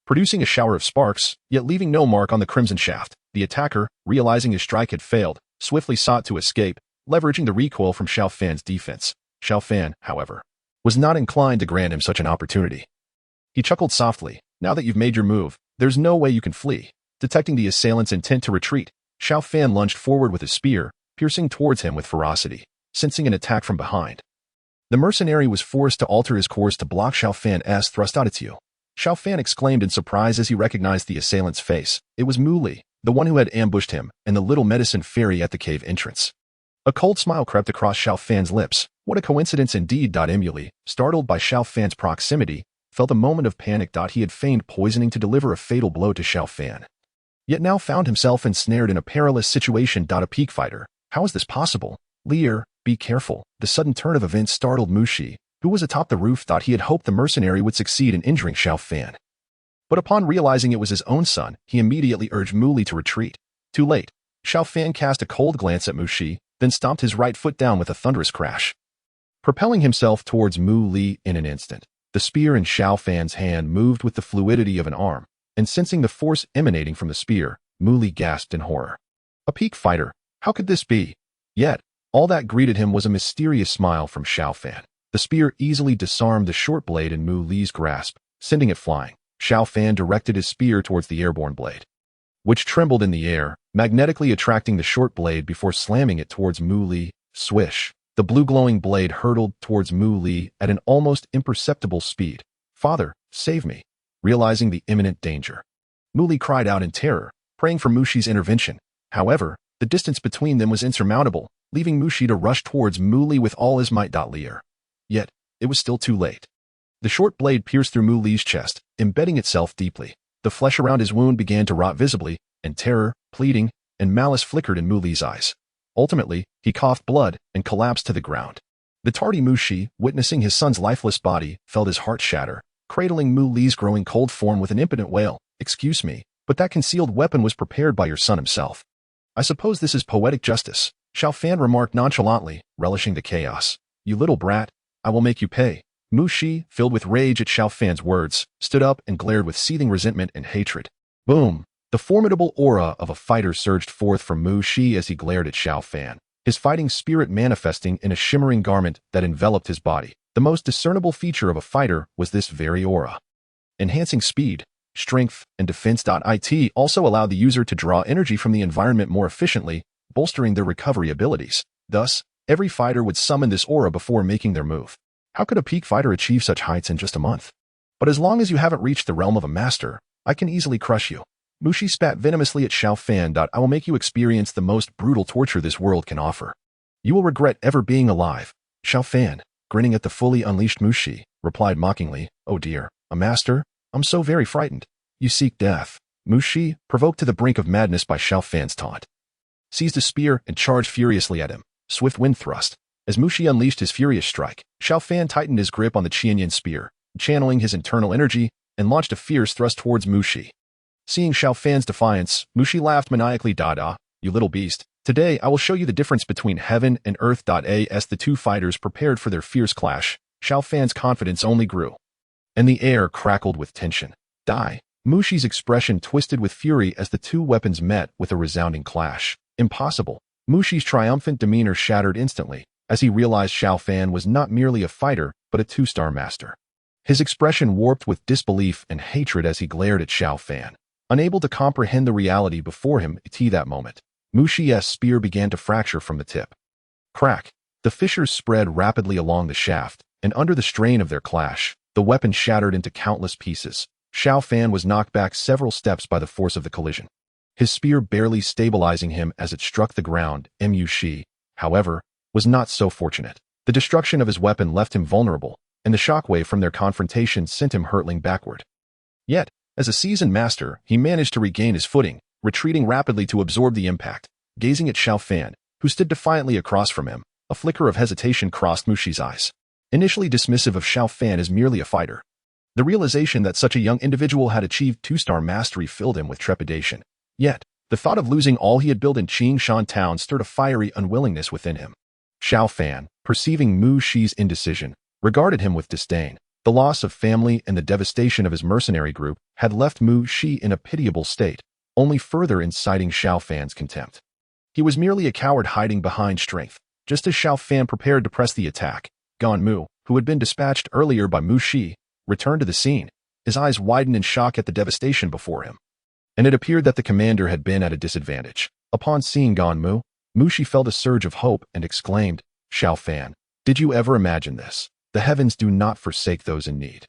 producing a shower of sparks, yet leaving no mark on the crimson shaft. The attacker, realizing his strike had failed, swiftly sought to escape, leveraging the recoil from Xiao Fan's defense. Xiao Fan, however, was not inclined to grant him such an opportunity. He chuckled softly, "Now that you've made your move, there's no way you can flee." Detecting the assailant's intent to retreat, Xiao Fan lunged forward with his spear, piercing towards him with ferocity, sensing an attack from behind. The mercenary was forced to alter his course to block Xiao Fan's thrust. "It's you." Xiao Fan exclaimed in surprise as he recognized the assailant's face. It was Mu Li, the one who had ambushed him, and the little medicine fairy at the cave entrance. A cold smile crept across Xiao Fan's lips. What a coincidence indeed. Mu Li, startled by Xiao Fan's proximity, felt a moment of panic. He had feigned poisoning to deliver a fatal blow to Xiao Fan, yet now found himself ensnared in a perilous situation. A peak fighter. How is this possible? Lear, be careful. The sudden turn of events startled Mushi, who was atop the roof. He had hoped the mercenary would succeed in injuring Xiao Fan, but upon realizing it was his own son, he immediately urged Mu Li to retreat. Too late. Xiao Fan cast a cold glance at Mushi, then stomped his right foot down with a thunderous crash, propelling himself towards Mu Li in an instant. The spear in Xiao Fan's hand moved with the fluidity of an arm, and sensing the force emanating from the spear, Mu Li gasped in horror. A peak fighter? How could this be? Yet, all that greeted him was a mysterious smile from Xiao Fan. The spear easily disarmed the short blade in Mu Li's grasp, sending it flying. Xiao Fan directed his spear towards the airborne blade, which trembled in the air, magnetically attracting the short blade before slamming it towards Mu Li. Swish! The blue glowing blade hurtled towards Mu Li at an almost imperceptible speed. "Father, save me!" Realizing the imminent danger, Mu Li cried out in terror, praying for Mushi's intervention. However, the distance between them was insurmountable, leaving Mushi to rush towards Mu Li with all his might. Lear. Yet, it was still too late. The short blade pierced through Mu Li's chest, embedding itself deeply. The flesh around his wound began to rot visibly, and terror, pleading, and malice flickered in Mu Li's eyes. Ultimately, he coughed blood and collapsed to the ground. The tardy Mushi, witnessing his son's lifeless body, felt his heart shatter, cradling Mu Li's growing cold form with an impotent wail. "Excuse me, but that concealed weapon was prepared by your son himself." "I suppose this is poetic justice," Xiao Fan remarked nonchalantly, relishing the chaos. "You little brat, I will make you pay." Mushi, filled with rage at Xiao Fan's words, stood up and glared with seething resentment and hatred. Boom! The formidable aura of a fighter surged forth from Mushi as he glared at Xiao Fan, his fighting spirit manifesting in a shimmering garment that enveloped his body. The most discernible feature of a fighter was this very aura, enhancing speed, strength, and defense. It also allowed the user to draw energy from the environment more efficiently, bolstering their recovery abilities. Thus, every fighter would summon this aura before making their move. How could a peak fighter achieve such heights in just a month? But as long as you haven't reached the realm of a master, I can easily crush you. Mushi spat venomously at Xiao Fan. "I will make you experience the most brutal torture this world can offer. You will regret ever being alive." Xiao Fan, grinning at the fully unleashed Mushi, replied mockingly, "Oh dear, a master? I'm so very frightened. You seek death." Mushi, provoked to the brink of madness by Xiao Fan's taunt, seized a spear and charged furiously at him. Swift wind thrust. As Mushi unleashed his furious strike, Xiao Fan tightened his grip on the Qianyan spear, channeling his internal energy, and launched a fierce thrust towards Mushi. Seeing Xiao Fan's defiance, Mushi laughed maniacally. "You little beast. Today I will show you the difference between heaven and earth." As the two fighters prepared for their fierce clash, Xiao Fan's confidence only grew, and the air crackled with tension. Mushi's expression twisted with fury as the two weapons met with a resounding clash. Impossible. Mushi's triumphant demeanor shattered instantly, as he realized Xiao Fan was not merely a fighter, but a two-star master. His expression warped with disbelief and hatred as he glared at Xiao Fan, unable to comprehend the reality before him. At that moment, Mushi's spear began to fracture from the tip. Crack! The fissures spread rapidly along the shaft, and under the strain of their clash, the weapon shattered into countless pieces. Xiao Fan was knocked back several steps by the force of the collision, his spear barely stabilizing him as it struck the ground. Mu Shi, however, was not so fortunate. The destruction of his weapon left him vulnerable, and the shockwave from their confrontation sent him hurtling backward. Yet, as a seasoned master, he managed to regain his footing, retreating rapidly to absorb the impact. Gazing at Xiao Fan, who stood defiantly across from him, a flicker of hesitation crossed Mu Shi's eyes. Initially dismissive of Xiao Fan as merely a fighter, the realization that such a young individual had achieved 2-star mastery filled him with trepidation. Yet, the thought of losing all he had built in Qingshan Town stirred a fiery unwillingness within him. Xiao Fan, perceiving Mu Shi's indecision, regarded him with disdain. The loss of family and the devastation of his mercenary group had left Mu Shi in a pitiable state, only further inciting Xiao Fan's contempt. He was merely a coward hiding behind strength. Just as Xiao Fan prepared to press the attack, Gan Mu, who had been dispatched earlier by Mu Shi, returned to the scene. His eyes widened in shock at the devastation before him, and it appeared that the commander had been at a disadvantage. Upon seeing Gan Mu, Mu Shi felt a surge of hope and exclaimed, "Xiao Fan, did you ever imagine this? The heavens do not forsake those in need.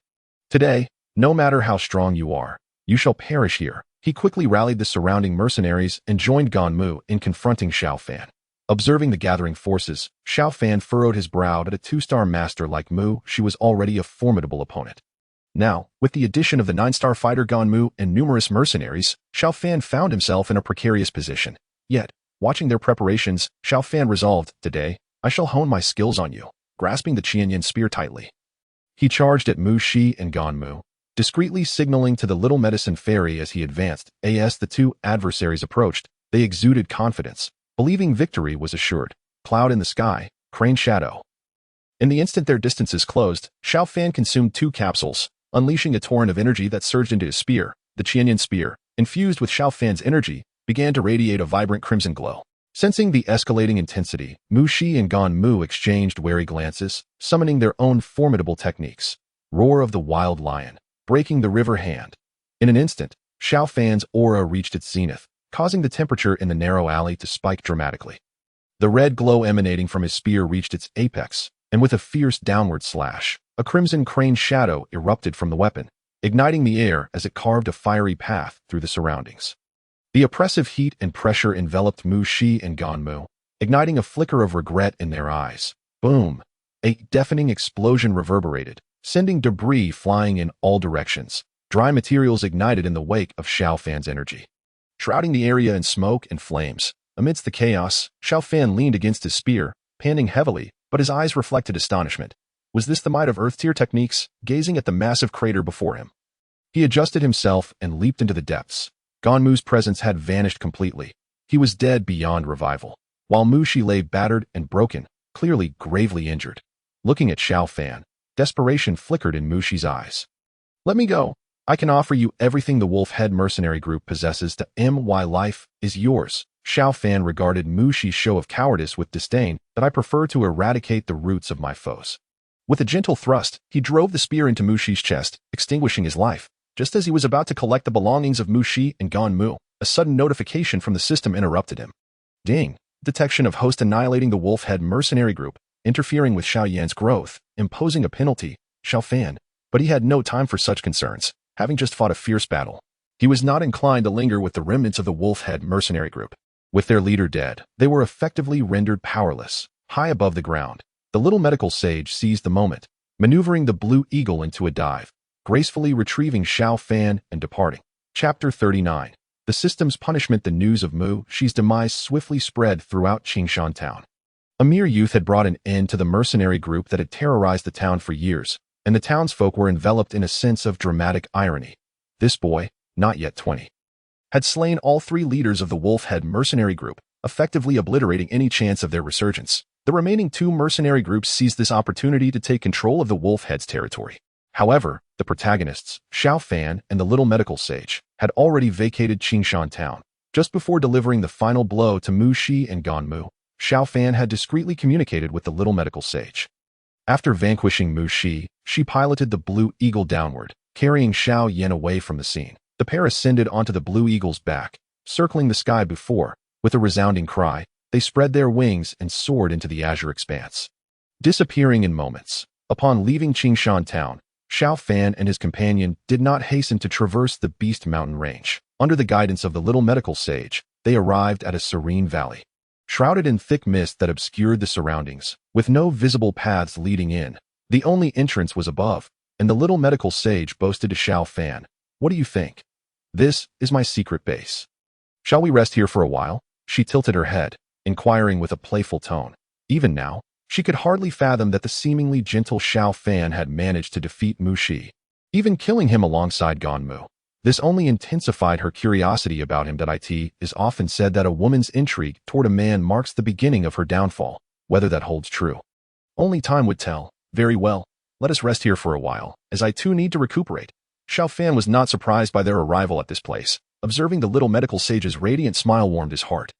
Today, no matter how strong you are, you shall perish here." He quickly rallied the surrounding mercenaries and joined Gan Mu in confronting Xiao Fan. Observing the gathering forces, Xiao Fan furrowed his brow. At a 2-star master like Mu, she was already a formidable opponent. Now, with the addition of the 9-star fighter Gan Mu and numerous mercenaries, Xiao Fan found himself in a precarious position. Yet, watching their preparations, Xiao Fan resolved, "Today, I shall hone my skills on you." Grasping the Qianyan spear tightly, he charged at Mu Shi and Gan Mu, discreetly signaling to the little medicine fairy as he advanced. As the two adversaries approached, they exuded confidence, believing victory was assured. Cloud in the sky, crane shadow. In the instant their distances closed, Xiao Fan consumed 2 capsules, unleashing a torrent of energy that surged into his spear. The Qianyan spear, infused with Xiao Fan's energy, began to radiate a vibrant crimson glow. Sensing the escalating intensity, Mu Shi and Gan Mu exchanged wary glances, summoning their own formidable techniques. Roar of the wild lion, breaking the river hand. In an instant, Xiao Fan's aura reached its zenith, causing the temperature in the narrow alley to spike dramatically. The red glow emanating from his spear reached its apex, and with a fierce downward slash, a crimson crane shadow erupted from the weapon, igniting the air as it carved a fiery path through the surroundings. The oppressive heat and pressure enveloped Mu Shi and Gan Mu, igniting a flicker of regret in their eyes. Boom! A deafening explosion reverberated, sending debris flying in all directions. Dry materials ignited in the wake of Xiao Fan's energy, shrouding the area in smoke and flames. Amidst the chaos, Xiao Fan leaned against his spear, panting heavily, but his eyes reflected astonishment. Was this the might of Earth-tier techniques? Gazing at the massive crater before him, he adjusted himself and leaped into the depths. Gan Mu's presence had vanished completely. He was dead beyond revival, while Mu Shi lay battered and broken, clearly gravely injured. Looking at Xiao Fan, desperation flickered in Mu Shi's eyes. "Let me go. I can offer you everything the Wolf Head mercenary group possesses. My life is yours." Xiao Fan regarded Mu Shi's show of cowardice with disdain. "That I prefer to eradicate the roots of my foes." With a gentle thrust, he drove the spear into Mu Shi's chest, extinguishing his life. Just as he was about to collect the belongings of Mu Shi and Gan Mu, a sudden notification from the system interrupted him. Ding! Detection of host annihilating the Wolf Head mercenary group, interfering with Xiao Yan's growth, imposing a penalty. Xiao Fan. But he had no time for such concerns, having just fought a fierce battle. He was not inclined to linger with the remnants of the Wolf Head mercenary group. With their leader dead, they were effectively rendered powerless. High above the ground, the little medical sage seized the moment, maneuvering the Blue Eagle into a dive, gracefully retrieving Xiao Fan and departing. Chapter 39. The system's punishment. The news of Mu Shi's demise swiftly spread throughout Qingshan Town. A mere youth had brought an end to the mercenary group that had terrorized the town for years, and the townsfolk were enveloped in a sense of dramatic irony. This boy, not yet 20, had slain all 3 leaders of the Wolf Head mercenary group, effectively obliterating any chance of their resurgence. The remaining 2 mercenary groups seized this opportunity to take control of the Wolf Head's territory. However, the protagonists, Xiao Fan and the little medical sage, had already vacated Qingshan Town. Just before delivering the final blow to Mu Shi and Gan Mu, Xiao Fan had discreetly communicated with the little medical sage. After vanquishing Mu Shi, she piloted the Blue Eagle downward, carrying Xiao Yan away from the scene. The pair ascended onto the Blue Eagle's back, circling the sky before, with a resounding cry, they spread their wings and soared into the azure expanse, disappearing in moments. Upon leaving Qingshan Town, Xiao Fan and his companion did not hasten to traverse the Beast Mountain range. Under the guidance of the little medical sage, they arrived at a serene valley. Shrouded in thick mist that obscured the surroundings, with no visible paths leading in, the only entrance was above, and the little medical sage boasted to Xiao Fan, "What do you think? This is my secret base. Shall we rest here for a while?" She tilted her head, inquiring with a playful tone. Even now, she could hardly fathom that the seemingly gentle Xiao Fan had managed to defeat Mu Shi, even killing him alongside Gong Mu. This only intensified her curiosity about him. It is often said that a woman's intrigue toward a man marks the beginning of her downfall. Whether that holds true, only time would tell. Very well, let us rest here for a while, as I too need to recuperate. Xiao Fan was not surprised by their arrival at this place. Observing the little medical sage's radiant smile warmed his heart.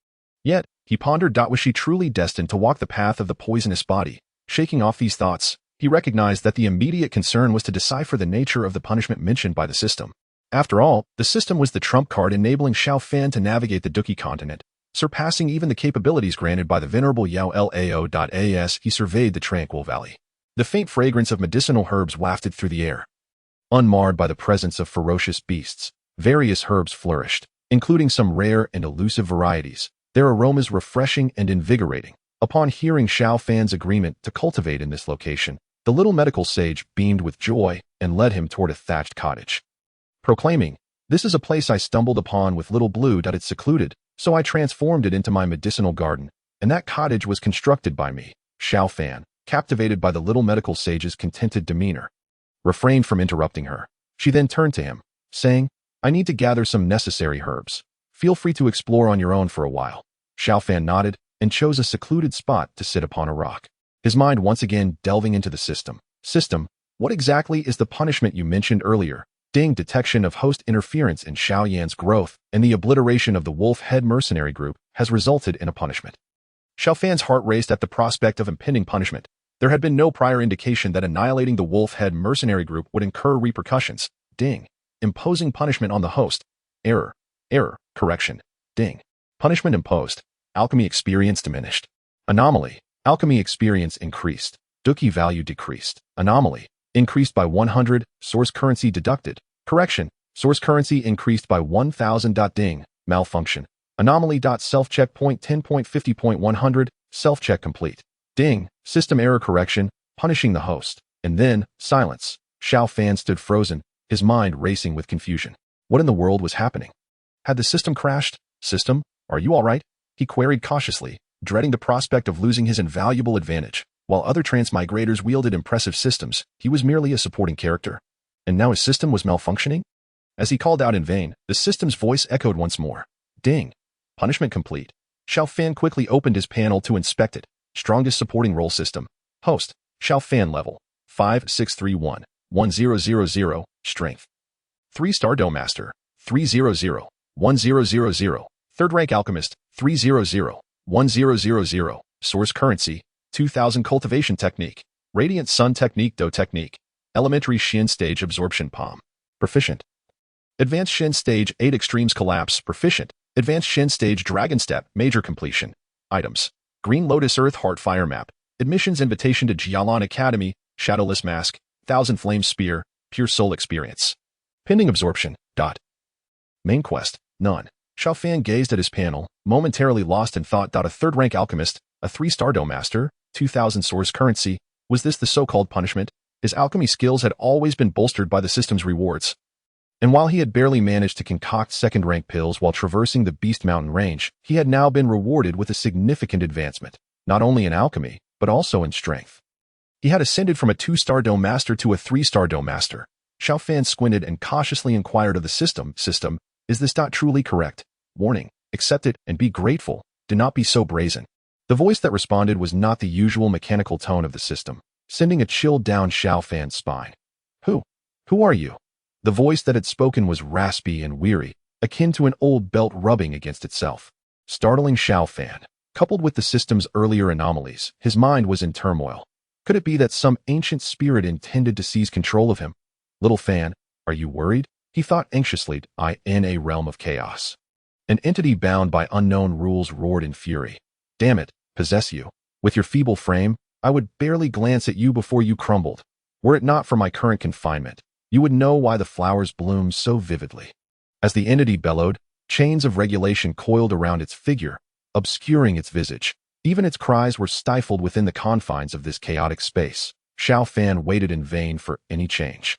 Yet, he pondered, was she truly destined to walk the path of the poisonous body? Shaking off these thoughts, he recognized that the immediate concern was to decipher the nature of the punishment mentioned by the system. After all, the system was the trump card enabling Xiao Fan to navigate the Duki continent, surpassing even the capabilities granted by the venerable Yao Lao. As he surveyed the tranquil valley, the faint fragrance of medicinal herbs wafted through the air. Unmarred by the presence of ferocious beasts, various herbs flourished, including some rare and elusive varieties, their aromas refreshing and invigorating. Upon hearing Xiao Fan's agreement to cultivate in this location, the little medical sage beamed with joy and led him toward a thatched cottage, proclaiming, "This is a place I stumbled upon with little Blue. It's secluded, so I transformed it into my medicinal garden, and that cottage was constructed by me." Xiao Fan, captivated by the little medical sage's contented demeanor, refrained from interrupting her. She then turned to him, saying, "I need to gather some necessary herbs. Feel free to explore on your own for a while." Xiao Fan nodded and chose a secluded spot to sit upon a rock, his mind once again delving into the system. System, what exactly is the punishment you mentioned earlier? Ding. Detection of host interference in Xiao Yan's growth and the obliteration of the Wolf Head mercenary group has resulted in a punishment. Xiao Fan's heart raced at the prospect of impending punishment. There had been no prior indication that annihilating the Wolf Head mercenary group would incur repercussions. Ding. Imposing punishment on the host. Error. Correction. Ding. Punishment imposed. Alchemy experience diminished. Anomaly. Alchemy experience increased. Duki value decreased. Anomaly. Increased by 100. Source currency deducted. Correction. Source currency increased by 1000. Ding. Malfunction. Anomaly. Self-check point 10.50.100. Self-check complete. Ding. System error. Correction. Punishing the host. And then, silence. Xiao Fan stood frozen, his mind racing with confusion. What in the world was happening? Had the system crashed? System, are you all right? He queried cautiously, dreading the prospect of losing his invaluable advantage. While other transmigrators wielded impressive systems, he was merely a supporting character. And now his system was malfunctioning? As he called out in vain, the system's voice echoed once more. Ding. Punishment complete. Xiao Fan quickly opened his panel to inspect it. Strongest supporting role system. Host. Xiao Fan level. 5631. 1000. Strength. 3-star Dome Master. 300. 1000. Third rank Alchemist. 300. 1000. Source currency. 2000. Cultivation technique. Radiant Sun technique. Do technique. Elementary Shin stage absorption palm. Proficient. Advanced Shin stage 8 extremes collapse. Proficient. Advanced Shin stage dragon step. Major completion. Items. Green Lotus Earth Heart Fire Map. Admissions invitation to Jialan Academy. Shadowless Mask. 1000 Flame Spear. Pure Soul Experience. Pending absorption. Main quest. None. Xiao Fan gazed at his panel, momentarily lost in thought. A third rank alchemist, a 3-star Dome Master, 2000 source currency. Was this the so-called punishment? His alchemy skills had always been bolstered by the system's rewards. And while he had barely managed to concoct second-rank pills while traversing the Beast Mountain range, he had now been rewarded with a significant advancement, not only in alchemy, but also in strength. He had ascended from a 2-star Dome Master to a 3-star Dome Master. Xiao Fan squinted and cautiously inquired of the system, is this truly correct? Warning, accept it and be grateful. Do not be so brazen. The voice that responded was not the usual mechanical tone of the system, sending a chill down Xiao Fan's spine. Who are you? The voice that had spoken was raspy and weary, akin to an old belt rubbing against itself. Startling Xiao Fan. Coupled with the system's earlier anomalies, his mind was in turmoil. Could it be that some ancient spirit intended to seize control of him? Little Fan, are you worried? He thought anxiously. In a realm of chaos. An entity bound by unknown rules roared in fury. Damn it, possess you. With your feeble frame, I would barely glance at you before you crumbled. Were it not for my current confinement, you would know why the flowers bloom so vividly. As the entity bellowed, chains of regulation coiled around its figure, obscuring its visage. Even its cries were stifled within the confines of this chaotic space. Xiao Fan waited in vain for any change.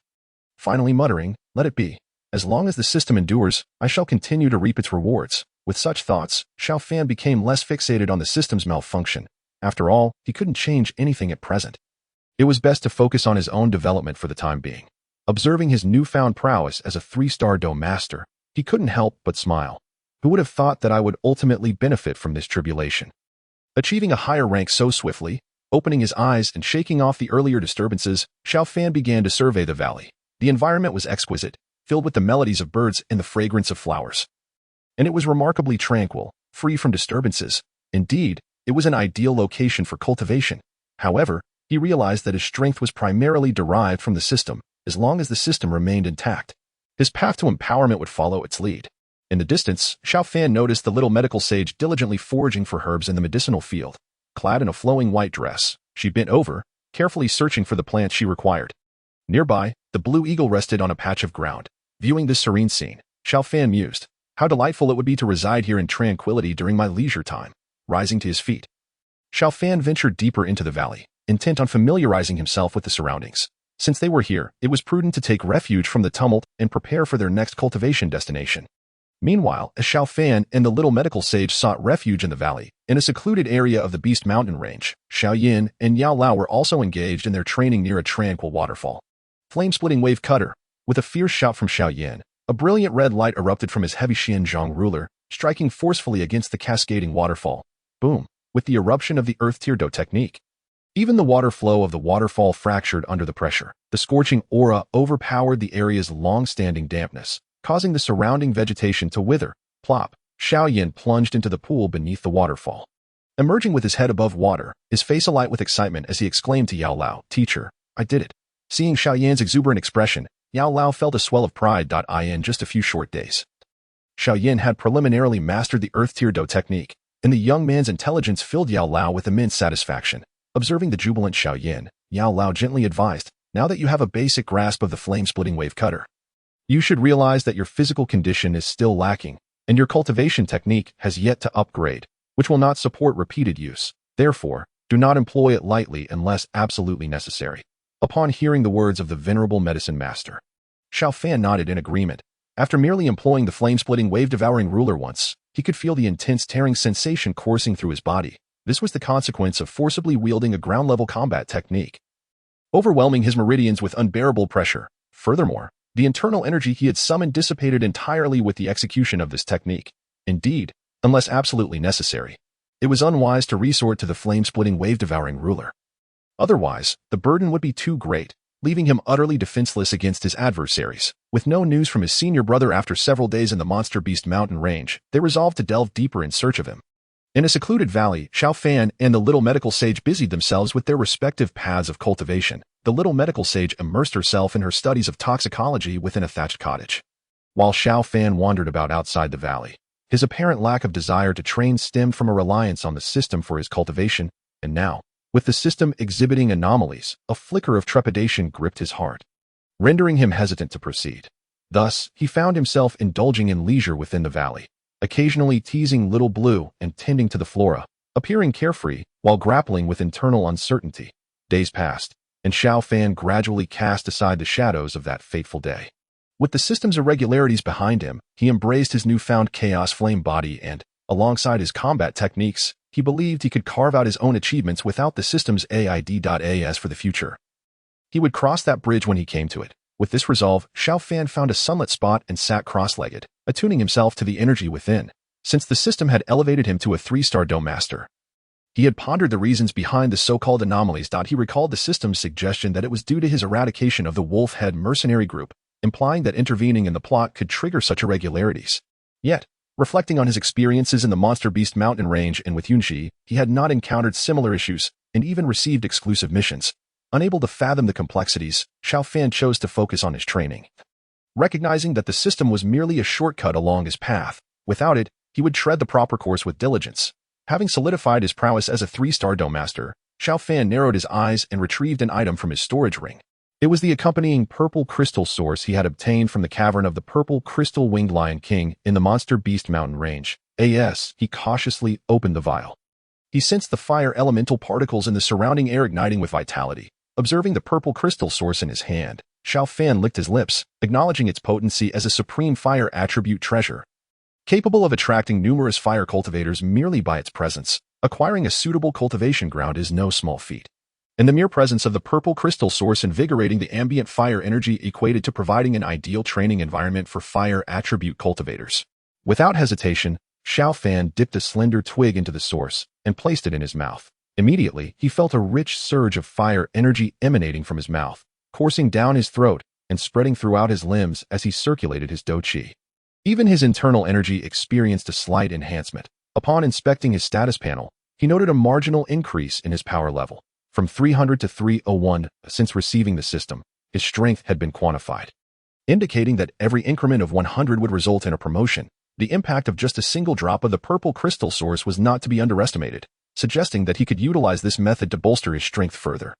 Finally muttering, "Let it be. As long as the system endures, I shall continue to reap its rewards." With such thoughts, Xiao Fan became less fixated on the system's malfunction. After all, he couldn't change anything at present. It was best to focus on his own development for the time being. Observing his newfound prowess as a 3-star Dou master, he couldn't help but smile. Who would have thought that I would ultimately benefit from this tribulation? Achieving a higher rank so swiftly, opening his eyes and shaking off the earlier disturbances, Xiao Fan began to survey the valley. The environment was exquisite, filled with the melodies of birds and the fragrance of flowers. And it was remarkably tranquil, free from disturbances. Indeed, it was an ideal location for cultivation. However, he realized that his strength was primarily derived from the system, as long as the system remained intact. His path to empowerment would follow its lead. In the distance, Xiao Fan noticed the little medical sage diligently foraging for herbs in the medicinal field. Clad in a flowing white dress, she bent over, carefully searching for the plants she required. Nearby, the blue eagle rested on a patch of ground. Viewing this serene scene, Xiao Fan mused, "How delightful it would be to reside here in tranquility during my leisure time." Rising to his feet, Xiao Fan ventured deeper into the valley, intent on familiarizing himself with the surroundings. Since they were here, it was prudent to take refuge from the tumult and prepare for their next cultivation destination. Meanwhile, as Xiao Fan and the little medical sage sought refuge in the valley, in a secluded area of the Beast Mountain Range, Xiao Yan and Yao Lao were also engaged in their training near a tranquil waterfall. Flame-splitting wave cutter. With a fierce shout from Xiao Yan, a brilliant red light erupted from his heavy Xianzhong ruler, striking forcefully against the cascading waterfall. Boom! With the eruption of the earth-tier Dou technique. Even the water flow of the waterfall fractured under the pressure. The scorching aura overpowered the area's long-standing dampness, causing the surrounding vegetation to wither. Plop! Xiao Yan plunged into the pool beneath the waterfall. Emerging with his head above water, his face alight with excitement as he exclaimed to Yao Lao, "Teacher, I did it." Seeing Xiao Yan's exuberant expression, Yao Lao felt a swell of pride. In just a few short days, Xiao Yan had preliminarily mastered the earth-tier Dou technique, and the young man's intelligence filled Yao Lao with immense satisfaction. Observing the jubilant Xiao Yan, Yao Lao gently advised, "Now that you have a basic grasp of the flame-splitting wave cutter, you should realize that your physical condition is still lacking, and your cultivation technique has yet to upgrade, which will not support repeated use. Therefore, do not employ it lightly unless absolutely necessary." Upon hearing the words of the venerable medicine master, Xiao Fan nodded in agreement. After merely employing the flame-splitting wave-devouring ruler once, he could feel the intense tearing sensation coursing through his body. This was the consequence of forcibly wielding a ground-level combat technique, overwhelming his meridians with unbearable pressure. Furthermore, the internal energy he had summoned dissipated entirely with the execution of this technique. Indeed, unless absolutely necessary, it was unwise to resort to the flame-splitting wave-devouring ruler. Otherwise, the burden would be too great, leaving him utterly defenseless against his adversaries. With no news from his senior brother after several days in the Monster Beast Mountain Range, they resolved to delve deeper in search of him. In a secluded valley, Xiao Fan and the little medical sage busied themselves with their respective paths of cultivation. The little medical sage immersed herself in her studies of toxicology within a thatched cottage, while Xiao Fan wandered about outside the valley. His apparent lack of desire to train stemmed from a reliance on the system for his cultivation, and now, with the system exhibiting anomalies, a flicker of trepidation gripped his heart, rendering him hesitant to proceed. Thus, he found himself indulging in leisure within the valley, occasionally teasing Little Blue and tending to the flora, appearing carefree while grappling with internal uncertainty. Days passed, and Xiao Fan gradually cast aside the shadows of that fateful day. With the system's irregularities behind him, he embraced his newfound chaos flame body and, alongside his combat techniques, he believed he could carve out his own achievements without the system's aid.as for the future. He would cross that bridge when he came to it. With this resolve, Xiao Fan found a sunlit spot and sat cross-legged, attuning himself to the energy within. Since the system had elevated him to a 3-star Dou master, he had pondered the reasons behind the so-called anomalies. He recalled the system's suggestion that it was due to his eradication of the Wolf Head mercenary group, implying that intervening in the plot could trigger such irregularities. Yet, reflecting on his experiences in the Monster Beast Mountain Range and with Yunxi, he had not encountered similar issues and even received exclusive missions. Unable to fathom the complexities, Xiao Fan chose to focus on his training, recognizing that the system was merely a shortcut along his path. Without it, he would tread the proper course with diligence. Having solidified his prowess as a 3-star Dou master, Xiao Fan narrowed his eyes and retrieved an item from his storage ring. It was the accompanying purple crystal source he had obtained from the cavern of the purple crystal winged lion king in the monster beast mountain range. He cautiously opened the vial. He sensed the fire elemental particles in the surrounding air igniting with vitality. Observing the purple crystal source in his hand, Xiao Fan licked his lips, acknowledging its potency as a supreme fire attribute treasure. Capable of attracting numerous fire cultivators merely by its presence, acquiring a suitable cultivation ground is no small feat. And the mere presence of the purple crystal source invigorating the ambient fire energy equated to providing an ideal training environment for fire attribute cultivators. Without hesitation, Xiao Fan dipped a slender twig into the source and placed it in his mouth. Immediately, he felt a rich surge of fire energy emanating from his mouth, coursing down his throat and spreading throughout his limbs as he circulated his Dou Qi. Even his internal energy experienced a slight enhancement. Upon inspecting his status panel, he noted a marginal increase in his power level. From 300 to 301, since receiving the system, his strength had been quantified, indicating that every increment of 100 would result in a promotion. The impact of just a single drop of the purple crystal source was not to be underestimated, suggesting that he could utilize this method to bolster his strength further.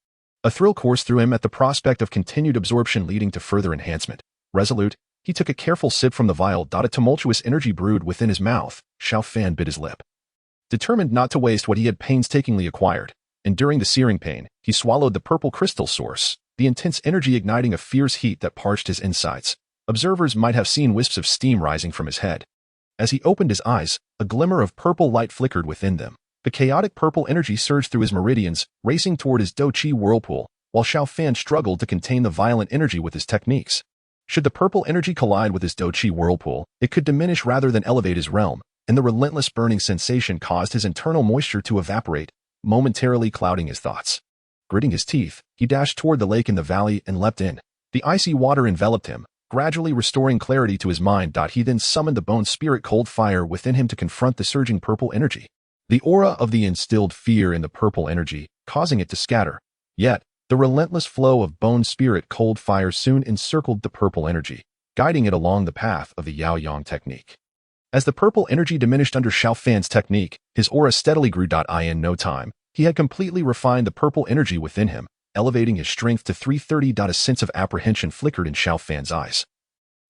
A thrill coursed through him at the prospect of continued absorption leading to further enhancement. Resolute, he took a careful sip from the vial. A tumultuous energy brewed within his mouth. Xiao Fan bit his lip, determined not to waste what he had painstakingly acquired. Enduring the searing pain, he swallowed the purple crystal source, the intense energy igniting a fierce heat that parched his insides. Observers might have seen wisps of steam rising from his head. As he opened his eyes, a glimmer of purple light flickered within them. The chaotic purple energy surged through his meridians, racing toward his Dou Qi whirlpool, while Xiao Fan struggled to contain the violent energy with his techniques. Should the purple energy collide with his Dou Qi whirlpool, it could diminish rather than elevate his realm, and the relentless burning sensation caused his internal moisture to evaporate, momentarily clouding his thoughts. Gritting his teeth, he dashed toward the lake in the valley and leapt in. The icy water enveloped him, gradually restoring clarity to his mind. He then summoned the bone spirit cold fire within him to confront the surging purple energy. The aura of the instilled fear in the purple energy, causing it to scatter. Yet, the relentless flow of bone spirit cold fire soon encircled the purple energy, guiding it along the path of the Yao Yang technique. As the purple energy diminished under Xiao Fan's technique, his aura steadily grew. In no time, he had completely refined the purple energy within him, elevating his strength to 330. A sense of apprehension flickered in Xiao Fan's eyes.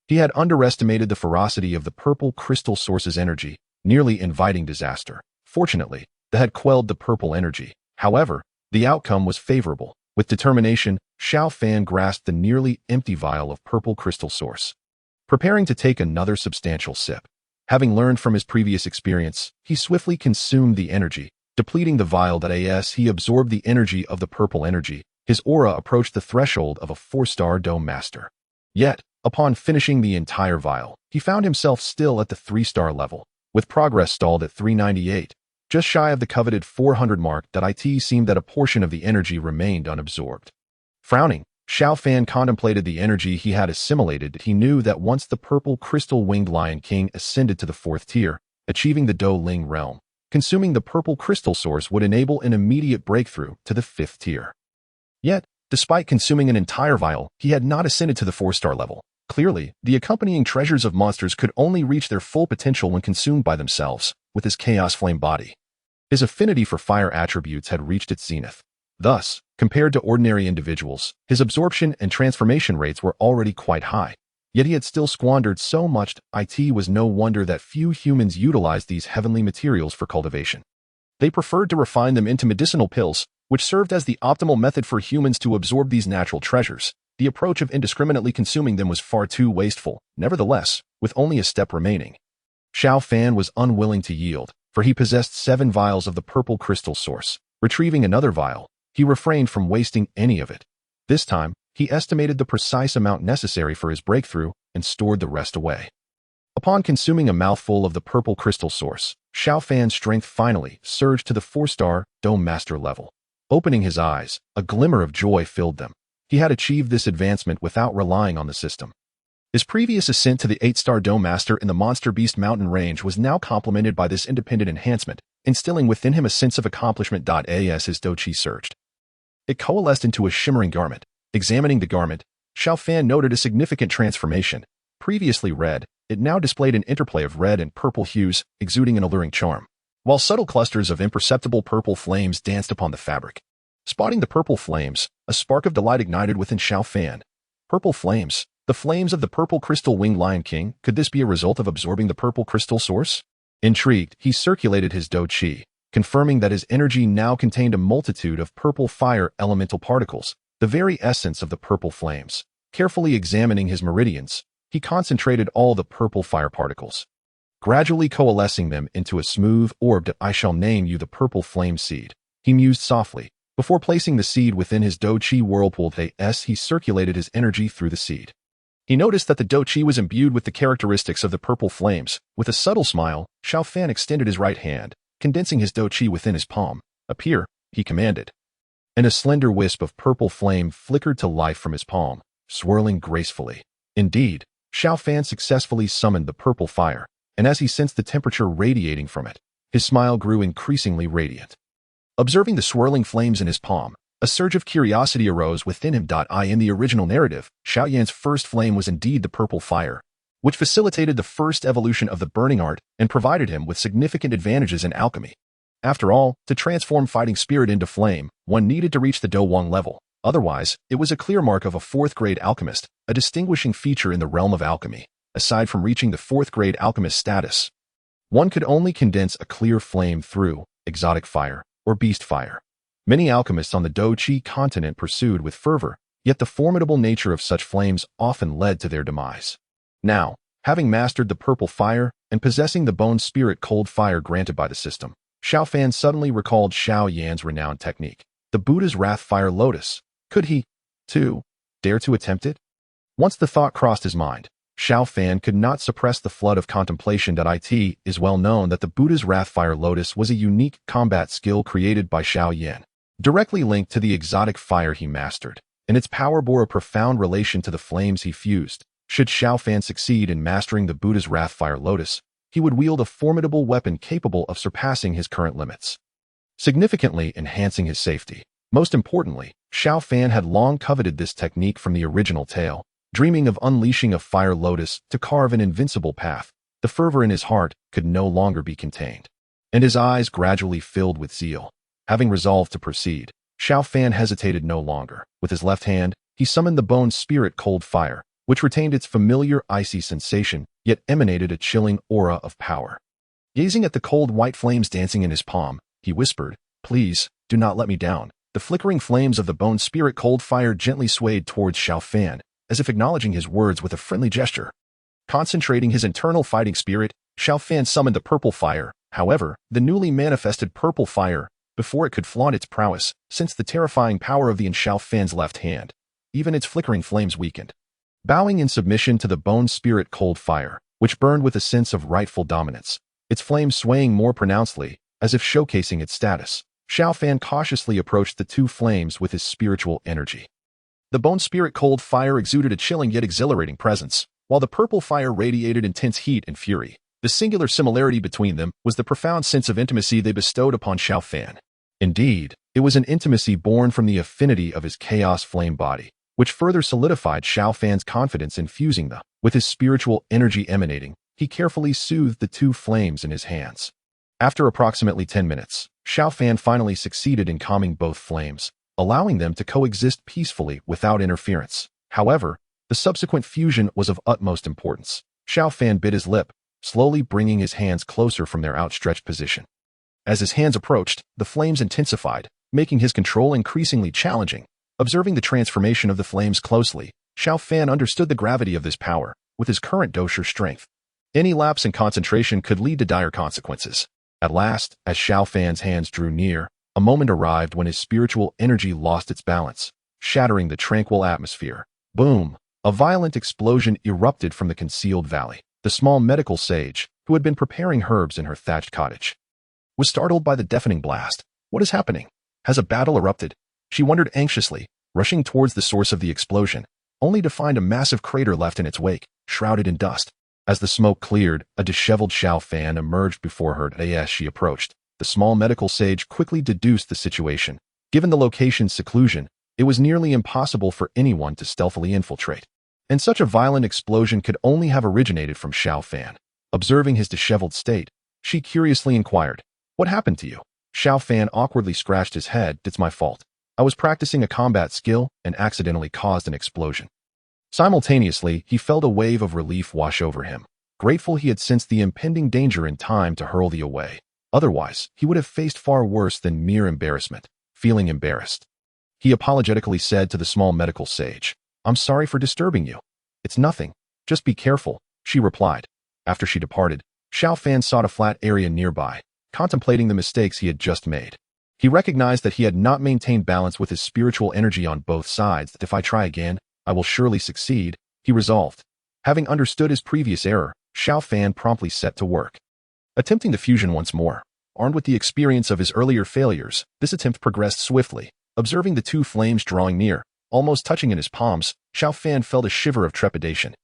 He had underestimated the ferocity of the purple crystal source's energy, nearly inviting disaster. Fortunately, that had quelled the purple energy. However, the outcome was favorable. With determination, Xiao Fan grasped the nearly empty vial of purple crystal source, preparing to take another substantial sip. Having learned from his previous experience, he swiftly consumed the energy, depleting the vial. As he absorbed the energy of the purple energy, his aura approached the threshold of a 4-star dome master. Yet, upon finishing the entire vial, he found himself still at the 3-star level, with progress stalled at 398, just shy of the coveted 400 mark. It seemed that a portion of the energy remained unabsorbed. Frowning, Xiao Fan contemplated the energy he had assimilated. He knew that once the purple crystal winged lion king ascended to the 4th tier, achieving the Dou Ling realm, consuming the purple crystal source would enable an immediate breakthrough to the 5th tier. Yet, despite consuming an entire vial, he had not ascended to the 4-star level. Clearly, the accompanying treasures of monsters could only reach their full potential when consumed by themselves, with his chaos flame body. His affinity for fire attributes had reached its zenith. Thus, compared to ordinary individuals, his absorption and transformation rates were already quite high. Yet he had still squandered so much. It was no wonder that few humans utilized these heavenly materials for cultivation. They preferred to refine them into medicinal pills, which served as the optimal method for humans to absorb these natural treasures. The approach of indiscriminately consuming them was far too wasteful. Nevertheless, with only a step remaining, Xiao Fan was unwilling to yield, for he possessed 7 vials of the purple crystal source. Retrieving another vial, he refrained from wasting any of it. This time, he estimated the precise amount necessary for his breakthrough and stored the rest away. Upon consuming a mouthful of the purple crystal source, Xiao Fan's strength finally surged to the 4-star Dome Master level. Opening his eyes, a glimmer of joy filled them. He had achieved this advancement without relying on the system. His previous ascent to the 8-star Dome Master in the Monster Beast Mountain range was now complemented by this independent enhancement, instilling within him a sense of accomplishment. As his Dou Qi surged, it coalesced into a shimmering garment. Examining the garment, Xiao Fan noted a significant transformation. Previously red, it now displayed an interplay of red and purple hues, exuding an alluring charm, while subtle clusters of imperceptible purple flames danced upon the fabric. Spotting the purple flames, a spark of delight ignited within Xiao Fan. Purple flames. The flames of the purple crystal winged lion king. Could this be a result of absorbing the purple crystal source? Intrigued, he circulated his Dou Qi, confirming that his energy now contained a multitude of purple fire elemental particles, the very essence of the purple flames. Carefully examining his meridians, he concentrated all the purple fire particles, gradually coalescing them into a smooth orb. I shall name you the purple flame seed, he mused softly. Before placing the seed within his Dou Qi whirlpool, he circulated his energy through the seed. He noticed that the Dou Qi was imbued with the characteristics of the purple flames. With a subtle smile, Xiao Fan extended his right hand, condensing his Dou Qi within his palm. Appear, he commanded. And a slender wisp of purple flame flickered to life from his palm, swirling gracefully. Indeed, Xiao Fan successfully summoned the purple fire, and as he sensed the temperature radiating from it, his smile grew increasingly radiant. Observing the swirling flames in his palm, a surge of curiosity arose within him. In the original narrative, Xiao Yan's first flame was indeed the purple fire, which facilitated the first evolution of the burning art and provided him with significant advantages in alchemy. After all, to transform fighting spirit into flame, one needed to reach the Dou Wang level. Otherwise, it was a clear mark of a fourth-grade alchemist, a distinguishing feature in the realm of alchemy. Aside from reaching the fourth-grade alchemist status, one could only condense a clear flame through exotic fire or beast fire. Many alchemists on the Dou Qi continent pursued with fervor, yet the formidable nature of such flames often led to their demise. Now, having mastered the purple fire and possessing the bone spirit cold fire granted by the system, Xiao Fan suddenly recalled Xiao Yan's renowned technique, the Buddha's wrath fire Lotus. Could he, too, dare to attempt it? Once the thought crossed his mind, Xiao Fan could not suppress the flood of contemplation. It is well known that the Buddha's Wrathfire Lotus was a unique combat skill created by Xiao Yan, directly linked to the exotic fire he mastered, and its power bore a profound relation to the flames he fused. Should Xiao Fan succeed in mastering the Buddha's Wrathfire Lotus, he would wield a formidable weapon capable of surpassing his current limits, significantly enhancing his safety. Most importantly, Xiao Fan had long coveted this technique from the original tale, dreaming of unleashing a fire lotus to carve an invincible path. The fervor in his heart could no longer be contained, and his eyes gradually filled with zeal. Having resolved to proceed, Xiao Fan hesitated no longer. With his left hand, he summoned the bone spirit cold fire, which retained its familiar icy sensation, yet emanated a chilling aura of power. Gazing at the cold white flames dancing in his palm, he whispered, "Please, do not let me down." The flickering flames of the bone spirit cold fire gently swayed towards Xiao Fan, as if acknowledging his words with a friendly gesture. Concentrating his internal fighting spirit, Xiao Fan summoned the purple fire. However, the newly manifested purple fire, before it could flaunt its prowess, sensed the terrifying power of the in Xiao Fan's left hand. Even its flickering flames weakened. Bowing in submission to the bone spirit cold fire, which burned with a sense of rightful dominance, its flames swaying more pronouncedly, as if showcasing its status, Xiao Fan cautiously approached the two flames with his spiritual energy. The bone spirit cold fire exuded a chilling yet exhilarating presence, while the purple fire radiated intense heat and fury. The singular similarity between them was the profound sense of intimacy they bestowed upon Xiao Fan. Indeed, it was an intimacy born from the affinity of his chaos flame body, which further solidified Xiao Fan's confidence in fusing them. With his spiritual energy emanating, he carefully soothed the two flames in his hands. After approximately 10 minutes, Xiao Fan finally succeeded in calming both flames, allowing them to coexist peacefully without interference. However, the subsequent fusion was of utmost importance. Xiao Fan bit his lip, slowly bringing his hands closer from their outstretched position. As his hands approached, the flames intensified, making his control increasingly challenging. Observing the transformation of the flames closely, Xiao Fan understood the gravity of this power. With his current dosher strength, any lapse in concentration could lead to dire consequences. At last, as Xiao Fan's hands drew near, a moment arrived when his spiritual energy lost its balance, shattering the tranquil atmosphere. Boom! A violent explosion erupted from the concealed valley. The small medical sage, who had been preparing herbs in her thatched cottage, was startled by the deafening blast. What is happening? Has a battle erupted? She wondered anxiously, rushing towards the source of the explosion, only to find a massive crater left in its wake, shrouded in dust. As the smoke cleared, a disheveled Xiao Fan emerged before her. As she approached, the small medical sage quickly deduced the situation. Given the location's seclusion, it was nearly impossible for anyone to stealthily infiltrate, and such a violent explosion could only have originated from Xiao Fan. Observing his disheveled state, she curiously inquired, "What happened to you?" Xiao Fan awkwardly scratched his head. "It's my fault. I was practicing a combat skill and accidentally caused an explosion. Simultaneously, he felt a wave of relief wash over him, grateful he had sensed the impending danger in time to hurl the away. Otherwise, he would have faced far worse than mere embarrassment, feeling embarrassed. He apologetically said to the small medical sage, "I'm sorry for disturbing you." "It's nothing. Just be careful," she replied. After she departed, Xiao Fan sought a flat area nearby, contemplating the mistakes he had just made. He recognized that he had not maintained balance with his spiritual energy on both sides. "If I try again, I will surely succeed," he resolved. Having understood his previous error, Xiao Fan promptly set to work. Attempting the fusion once more. Armed with the experience of his earlier failures, this attempt progressed swiftly. Observing the two flames drawing near, almost touching in his palms, Xiao Fan felt a shiver of trepidation.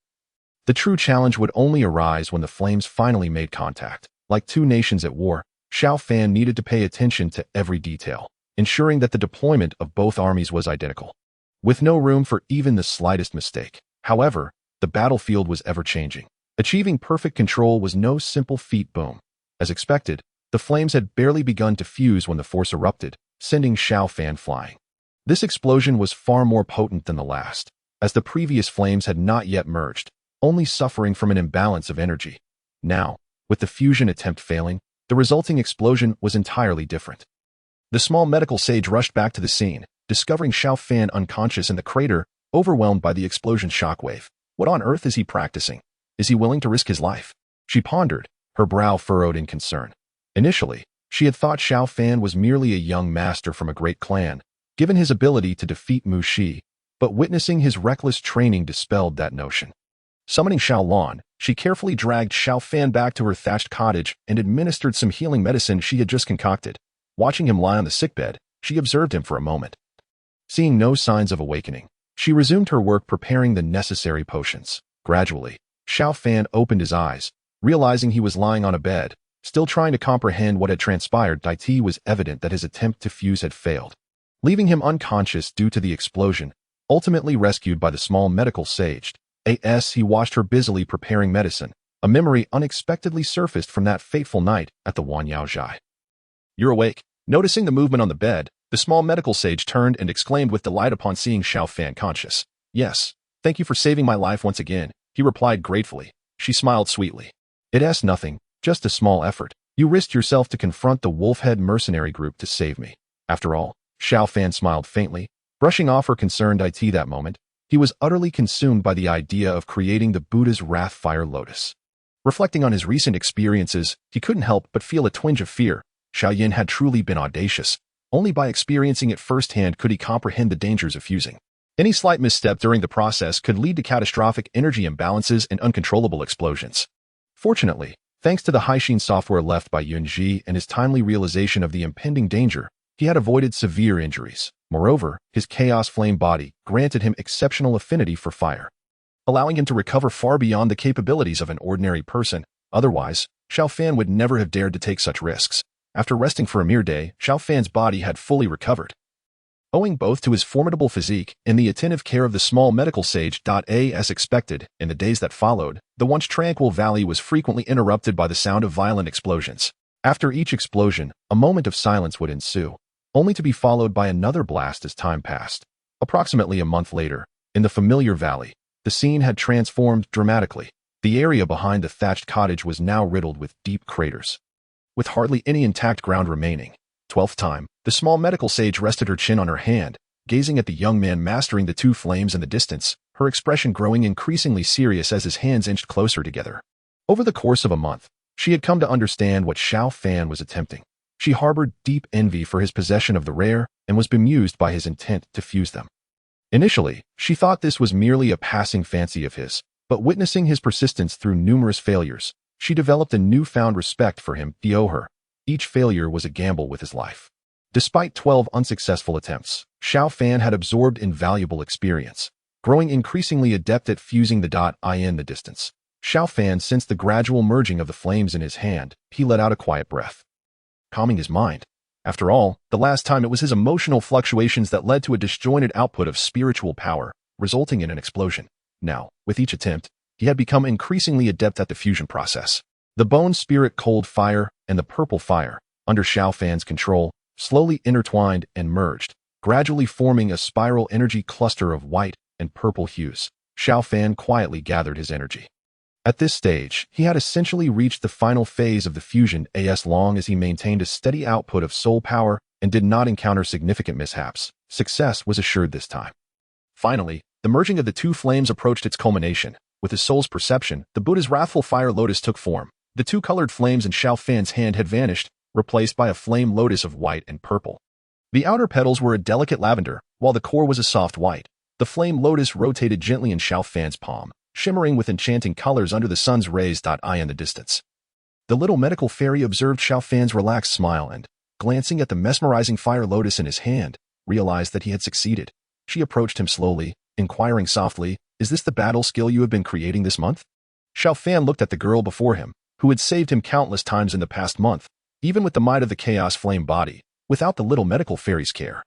The true challenge would only arise when the flames finally made contact. Like two nations at war, Xiao Fan needed to pay attention to every detail, ensuring that the deployment of both armies was identical, with no room for even the slightest mistake. However, the battlefield was ever-changing. Achieving perfect control was no simple feat. Boom. As expected, the flames had barely begun to fuse when the force erupted, sending Xiao Fan flying. This explosion was far more potent than the last, as the previous flames had not yet merged, only suffering from an imbalance of energy. Now, with the fusion attempt failing, the resulting explosion was entirely different. The small medical sage rushed back to the scene, discovering Xiao Fan unconscious in the crater, overwhelmed by the explosion shockwave. What on earth is he practicing? Is he willing to risk his life? She pondered, her brow furrowed in concern. Initially, she had thought Xiao Fan was merely a young master from a great clan, given his ability to defeat Mu Shi, but witnessing his reckless training dispelled that notion. Summoning Xiao Lan, she carefully dragged Xiao Fan back to her thatched cottage and administered some healing medicine she had just concocted. Watching him lie on the sickbed, she observed him for a moment. Seeing no signs of awakening, she resumed her work preparing the necessary potions. Gradually, Xiao Fan opened his eyes, realizing he was lying on a bed, still trying to comprehend what had transpired. It was evident that his attempt to fuse had failed, leaving him unconscious due to the explosion, ultimately rescued by the small medical sage. He watched her busily preparing medicine. A memory unexpectedly surfaced from that fateful night at the Wanyaozhai. "You're awake." Noticing the movement on the bed, the small medical sage turned and exclaimed with delight upon seeing Xiao Fan conscious. "Yes, thank you for saving my life once again," he replied gratefully. She smiled sweetly. "It's nothing, just a small effort. You risked yourself to confront the Wolfhead mercenary group to save me. After all," Xiao Fan smiled faintly, brushing off her concerned that moment. He was utterly consumed by the idea of creating the Buddha's wrath fire Lotus. Reflecting on his recent experiences, he couldn't help but feel a twinge of fear. Xiao Yan had truly been audacious. Only by experiencing it firsthand could he comprehend the dangers of fusing. Any slight misstep during the process could lead to catastrophic energy imbalances and uncontrollable explosions. Fortunately, thanks to the Haixin software left by Yunji and his timely realization of the impending danger, he had avoided severe injuries. Moreover, his chaos flame body granted him exceptional affinity for fire, allowing him to recover far beyond the capabilities of an ordinary person. Otherwise, Xiao Fan would never have dared to take such risks. After resting for a mere day, Xiao Fan's body had fully recovered. Owing both to his formidable physique and the attentive care of the small medical sage. As expected, in the days that followed, the once tranquil valley was frequently interrupted by the sound of violent explosions. After each explosion, a moment of silence would ensue, only to be followed by another blast as time passed. Approximately a month later, in the familiar valley, the scene had transformed dramatically. The area behind the thatched cottage was now riddled with deep craters, with hardly any intact ground remaining. 12th time, the small medical sage rested her chin on her hand, gazing at the young man mastering the two flames in the distance, her expression growing increasingly serious as his hands inched closer together. Over the course of a month, she had come to understand what Xiao Fan was attempting. She harbored deep envy for his possession of the rare and was bemused by his intent to fuse them. Initially, she thought this was merely a passing fancy of his, but witnessing his persistence through numerous failures, she developed a newfound respect for him. Each failure was a gamble with his life. Despite 12 unsuccessful attempts, Xiao Fan had absorbed invaluable experience, growing increasingly adept at fusing the in the distance. Xiao Fan sensed the gradual merging of the flames in his hand. He let out a quiet breath, calming his mind. After all, the last time it was his emotional fluctuations that led to a disjointed output of spiritual power, resulting in an explosion. Now, with each attempt, he had become increasingly adept at the fusion process. The bone spirit cold fire and the purple fire, under Xiao Fan's control, slowly intertwined and merged, gradually forming a spiral energy cluster of white and purple hues. Xiao Fan quietly gathered his energy. At this stage, he had essentially reached the final phase of the fusion as long as he maintained a steady output of soul power and did not encounter significant mishaps. Success was assured this time. Finally, the merging of the two flames approached its culmination. With his soul's perception, the Buddha's wrathful fire lotus took form. The two colored flames in Xiao Fan's hand had vanished, replaced by a flame lotus of white and purple. The outer petals were a delicate lavender, while the core was a soft white. The flame lotus rotated gently in Xiao Fan's palm, shimmering with enchanting colors under the sun's rays. In the distance, the little medical fairy observed Xiao Fan's relaxed smile and, glancing at the mesmerizing fire lotus in his hand, realized that he had succeeded. She approached him slowly, inquiring softly, "Is this the battle skill you have been creating this month?" Xiao Fan looked at the girl before him, who had saved him countless times in the past month, even with the might of the chaos flame body, without the little medical fairy's care.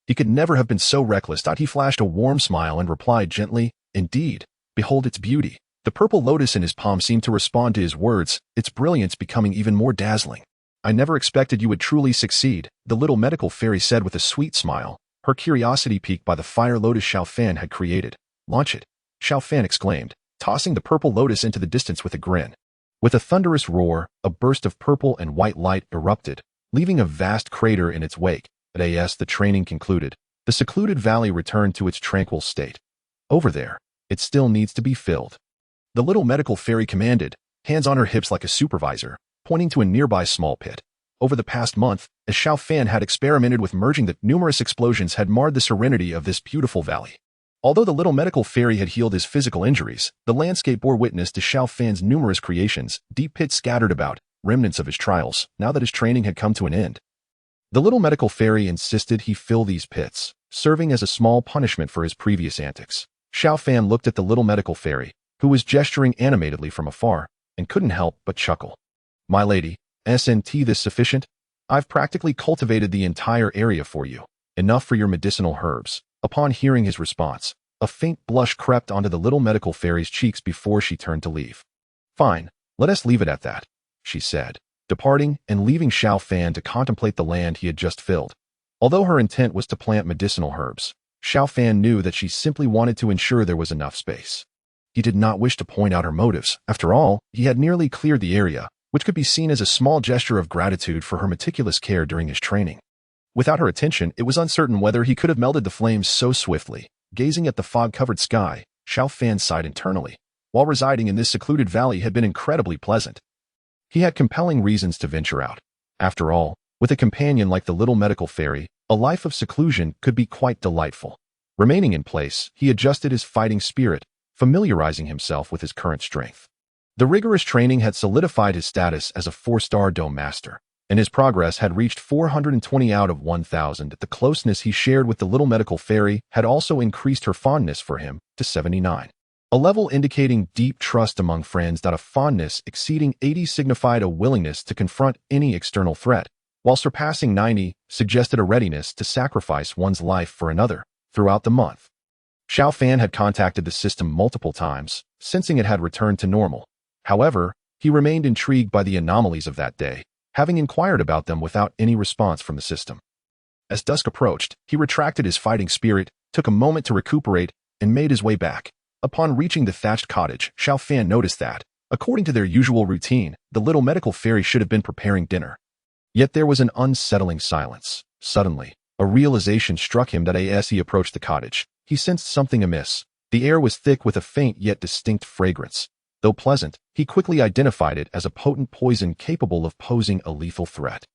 He could never have been so reckless. He flashed a warm smile and replied gently, "Indeed. Behold its beauty." The purple lotus in his palm seemed to respond to his words, its brilliance becoming even more dazzling. "I never expected you would truly succeed," the little medical fairy said with a sweet smile, her curiosity piqued by the fire lotus Xiao Fan had created. "Launch it," Xiao Fan exclaimed, tossing the purple lotus into the distance with a grin. With a thunderous roar, a burst of purple and white light erupted, leaving a vast crater in its wake. As the training concluded, the secluded valley returned to its tranquil state. "Over there. It still needs to be filled," the little medical fairy commanded, hands on her hips like a supervisor, pointing to a nearby small pit. Over the past month, as Xiao Fan had experimented with merging, the numerous explosions had marred the serenity of this beautiful valley. Although the little medical fairy had healed his physical injuries, the landscape bore witness to Xiao Fan's numerous creations, deep pits scattered about, remnants of his trials, now that his training had come to an end. The little medical fairy insisted he fill these pits, serving as a small punishment for his previous antics. Xiao Fan looked at the little medical fairy, who was gesturing animatedly from afar, and couldn't help but chuckle. "My lady, isn't this sufficient? I've practically cultivated the entire area for you. Enough for your medicinal herbs." Upon hearing his response, a faint blush crept onto the little medical fairy's cheeks before she turned to leave. "Fine, let us leave it at that," she said, departing and leaving Xiao Fan to contemplate the land he had just filled. Although her intent was to plant medicinal herbs, Xiao Fan knew that she simply wanted to ensure there was enough space. He did not wish to point out her motives. After all, he had nearly cleared the area, which could be seen as a small gesture of gratitude for her meticulous care during his training. Without her attention, it was uncertain whether he could have melded the flames so swiftly. Gazing at the fog-covered sky, Xiao Fan sighed internally. While residing in this secluded valley had been incredibly pleasant, he had compelling reasons to venture out. After all, with a companion like the little medical fairy, a life of seclusion could be quite delightful. Remaining in place, he adjusted his fighting spirit, familiarizing himself with his current strength. The rigorous training had solidified his status as a 4-star Dou master, and his progress had reached 420 out of 1,000. The closeness he shared with the little medical fairy had also increased her fondness for him to 79. A level indicating deep trust among friends. A fondness exceeding 80 signified a willingness to confront any external threat, while surpassing 90 suggested a readiness to sacrifice one's life for another. Throughout the month, Xiao Fan had contacted the system multiple times, sensing it had returned to normal. However, he remained intrigued by the anomalies of that day, having inquired about them without any response from the system. As dusk approached, he retracted his fighting spirit, took a moment to recuperate, and made his way back. Upon reaching the thatched cottage, Xiao Fan noticed that, according to their usual routine, the little medical fairy should have been preparing dinner. Yet there was an unsettling silence. Suddenly, a realization struck him that as he approached the cottage, he sensed something amiss. The air was thick with a faint yet distinct fragrance. Though pleasant, he quickly identified it as a potent poison capable of posing a lethal threat.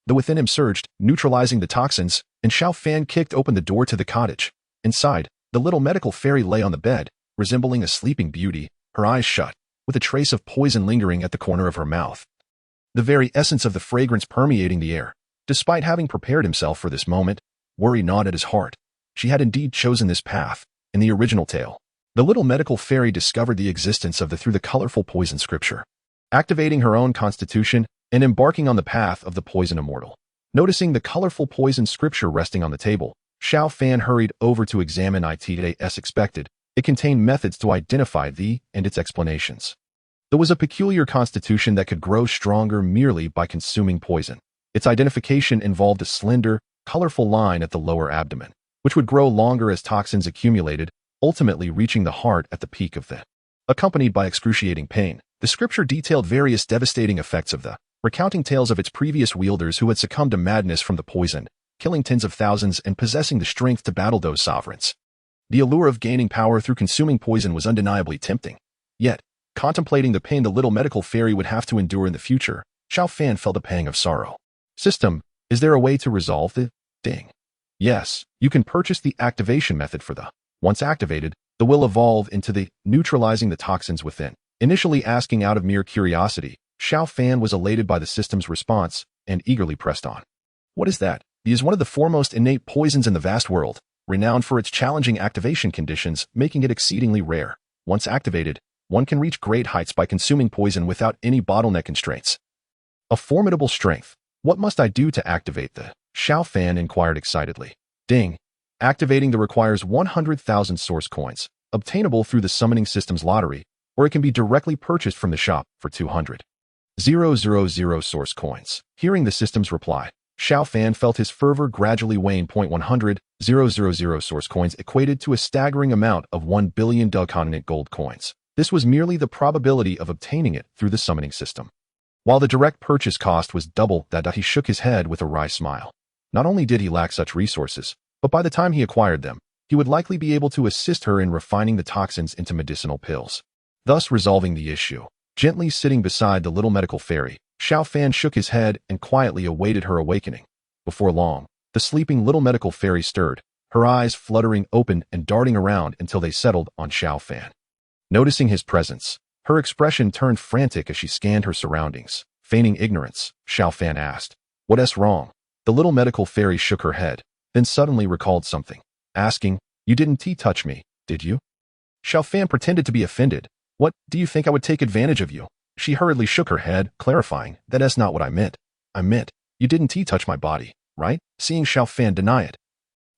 The within him surged, neutralizing the toxins, and Xiao Fan kicked open the door to the cottage. Inside, the little medical fairy lay on the bed, resembling a sleeping beauty, her eyes shut, with a trace of poison lingering at the corner of her mouth. The very essence of the fragrance permeating the air. Despite having prepared himself for this moment, worry gnawed at his heart. She had indeed chosen this path. In the original tale, the little medical fairy discovered the existence of through the colorful poison scripture, activating her own constitution and embarking on the path of the poison immortal. Noticing the colorful poison scripture resting on the table, Xiao Fan hurried over to examine it as expected. It contained methods to identify and its explanations. There was a peculiar constitution that could grow stronger merely by consuming poison. Its identification involved a slender, colorful line at the lower abdomen, which would grow longer as toxins accumulated, ultimately reaching the heart at the peak of the. Accompanied by excruciating pain, the scripture detailed various devastating effects of the, recounting tales of its previous wielders who had succumbed to madness from the poison, killing tens of thousands and possessing the strength to battle those sovereigns. The allure of gaining power through consuming poison was undeniably tempting. Yet, contemplating the pain the little medical fairy would have to endure in the future, Xiao Fan felt a pang of sorrow. System, is there a way to resolve the thing? Yes, you can purchase the activation method for the. Once activated, the will evolve into the neutralizing the toxins within. Initially asking out of mere curiosity, Xiao Fan was elated by the system's response and eagerly pressed on. What is that? It is one of the foremost innate poisons in the vast world, renowned for its challenging activation conditions, making it exceedingly rare. Once activated, one can reach great heights by consuming poison without any bottleneck constraints. A formidable strength. What must I do to activate the? Xiao Fan inquired excitedly. Ding. Activating the requires 100,000 source coins, obtainable through the summoning system's lottery, or it can be directly purchased from the shop for 200,000 source coins. Hearing the system's reply, Xiao Fan felt his fervor gradually wane. 100,000 source coins equated to a staggering amount of 1 billion continent gold coins. This was merely the probability of obtaining it through the summoning system. While the direct purchase cost was double that, he shook his head with a wry smile. Not only did he lack such resources, but by the time he acquired them, he would likely be able to assist her in refining the toxins into medicinal pills, thus resolving the issue. Gently sitting beside the little medical fairy, Xiao Fan shook his head and quietly awaited her awakening. Before long, the sleeping little medical fairy stirred, her eyes fluttering open and darting around until they settled on Xiao Fan. Noticing his presence, her expression turned frantic as she scanned her surroundings. Feigning ignorance, Xiao Fan asked, "What's wrong?" The little medical fairy shook her head, then suddenly recalled something, asking, "You didn't touch me, did you?" Xiao Fan pretended to be offended. "What, do you think I would take advantage of you?" She hurriedly shook her head, clarifying, "That's not what I meant. I meant, you didn't touch my body, right?" Seeing Xiao Fan deny it,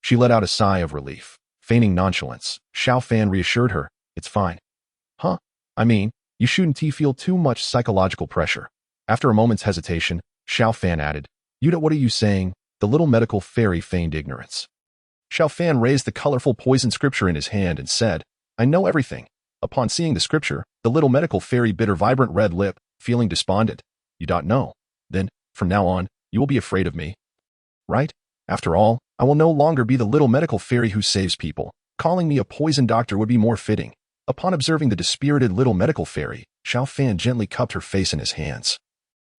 she let out a sigh of relief. Feigning nonchalance, Xiao Fan reassured her, "It's fine." "Huh? I mean, you shouldn't feel too much psychological pressure." After a moment's hesitation, Xiao Fan added, What are you saying?" The little medical fairy feigned ignorance. Xiao Fan raised the colorful poison scripture in his hand and said, "I know everything." Upon seeing the scripture, the little medical fairy bit her vibrant red lip, feeling despondent. "You don't know. Then, from now on, you will be afraid of me. Right? After all, I will no longer be the little medical fairy who saves people. Calling me a poison doctor would be more fitting." Upon observing the dispirited little medical fairy, Xiao Fan gently cupped her face in his hands.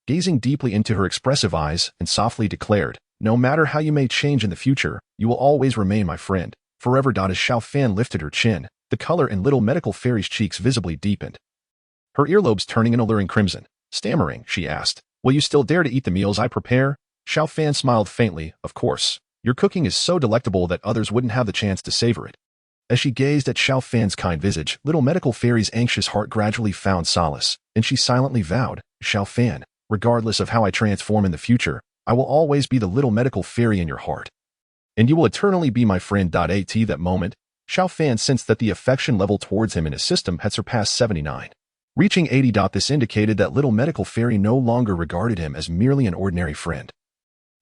Gazing deeply into her expressive eyes and softly declared, "No matter how you may change in the future, you will always remain my friend, forever." As Xiao Fan lifted her chin, the color in little medical fairy's cheeks visibly deepened, her earlobes turning an alluring crimson. Stammering, she asked, "Will you still dare to eat the meals I prepare?" Xiao Fan smiled faintly. "Of course. Your cooking is so delectable that others wouldn't have the chance to savor it." As she gazed at Xiao Fan's kind visage, little medical fairy's anxious heart gradually found solace, and she silently vowed, "Xiao Fan, regardless of how I transform in the future, I will always be the little medical fairy in your heart. And you will eternally be my friend." At that moment, Xiao Fan sensed that the affection level towards him in his system had surpassed 79. Reaching 80. This indicated that little medical fairy no longer regarded him as merely an ordinary friend,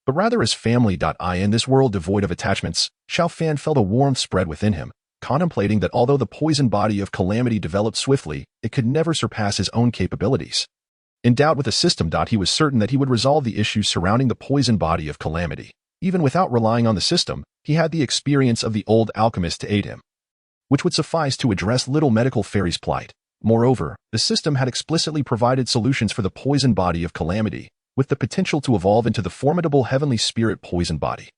but rather as family. In this world devoid of attachments, Xiao Fan felt a warmth spread within him, contemplating that although the poison body of calamity developed swiftly, it could never surpass his own capabilities. Endowed with a system. He was certain that he would resolve the issues surrounding the poison body of calamity. Even without relying on the system, he had the experience of the old alchemist to aid him, which would suffice to address little medical fairy's plight. Moreover, the system had explicitly provided solutions for the poison body of calamity, with the potential to evolve into the formidable heavenly spirit poison body.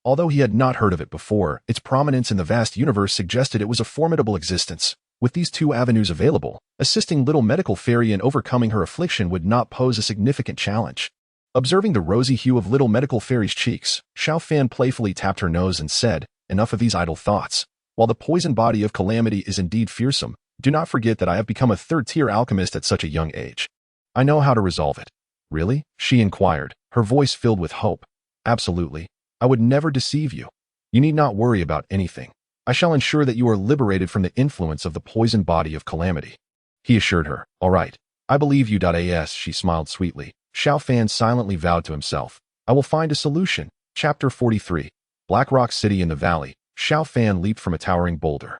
Although he had not heard of it before, its prominence in the vast universe suggested it was a formidable existence. With these two avenues available, assisting little medical fairy in overcoming her affliction would not pose a significant challenge. Observing the rosy hue of little medical fairy's cheeks, Xiao Fan playfully tapped her nose and said, "Enough of these idle thoughts. While the poison body of calamity is indeed fearsome, do not forget that I have become a third-tier alchemist at such a young age. I know how to resolve it." "Really?" she inquired, her voice filled with hope. "Absolutely. I would never deceive you. You need not worry about anything. I shall ensure that you are liberated from the influence of the poison body of calamity." He assured her, "All right. I believe you." She smiled sweetly. Xiao Fan silently vowed to himself, "I will find a solution." Chapter 43. Black Rock City in the Valley. Xiao Fan leaped from a towering boulder.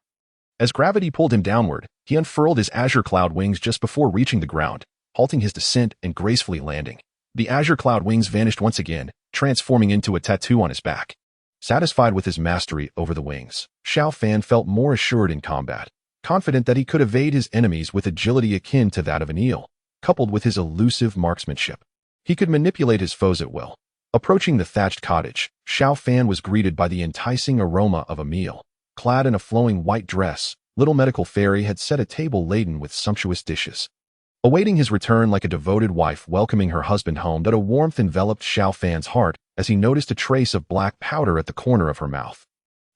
As gravity pulled him downward, he unfurled his azure cloud wings just before reaching the ground, halting his descent and gracefully landing. The azure cloud wings vanished once again, transforming into a tattoo on his back. Satisfied with his mastery over the wings, Xiao Fan felt more assured in combat, confident that he could evade his enemies with agility akin to that of an eel, coupled with his elusive marksmanship. He could manipulate his foes at will. Approaching the thatched cottage, Xiao Fan was greeted by the enticing aroma of a meal. Clad in a flowing white dress, little medical fairy had set a table laden with sumptuous dishes. Awaiting his return like a devoted wife welcoming her husband home, that a warmth enveloped Xiao Fan's heart as he noticed a trace of black powder at the corner of her mouth.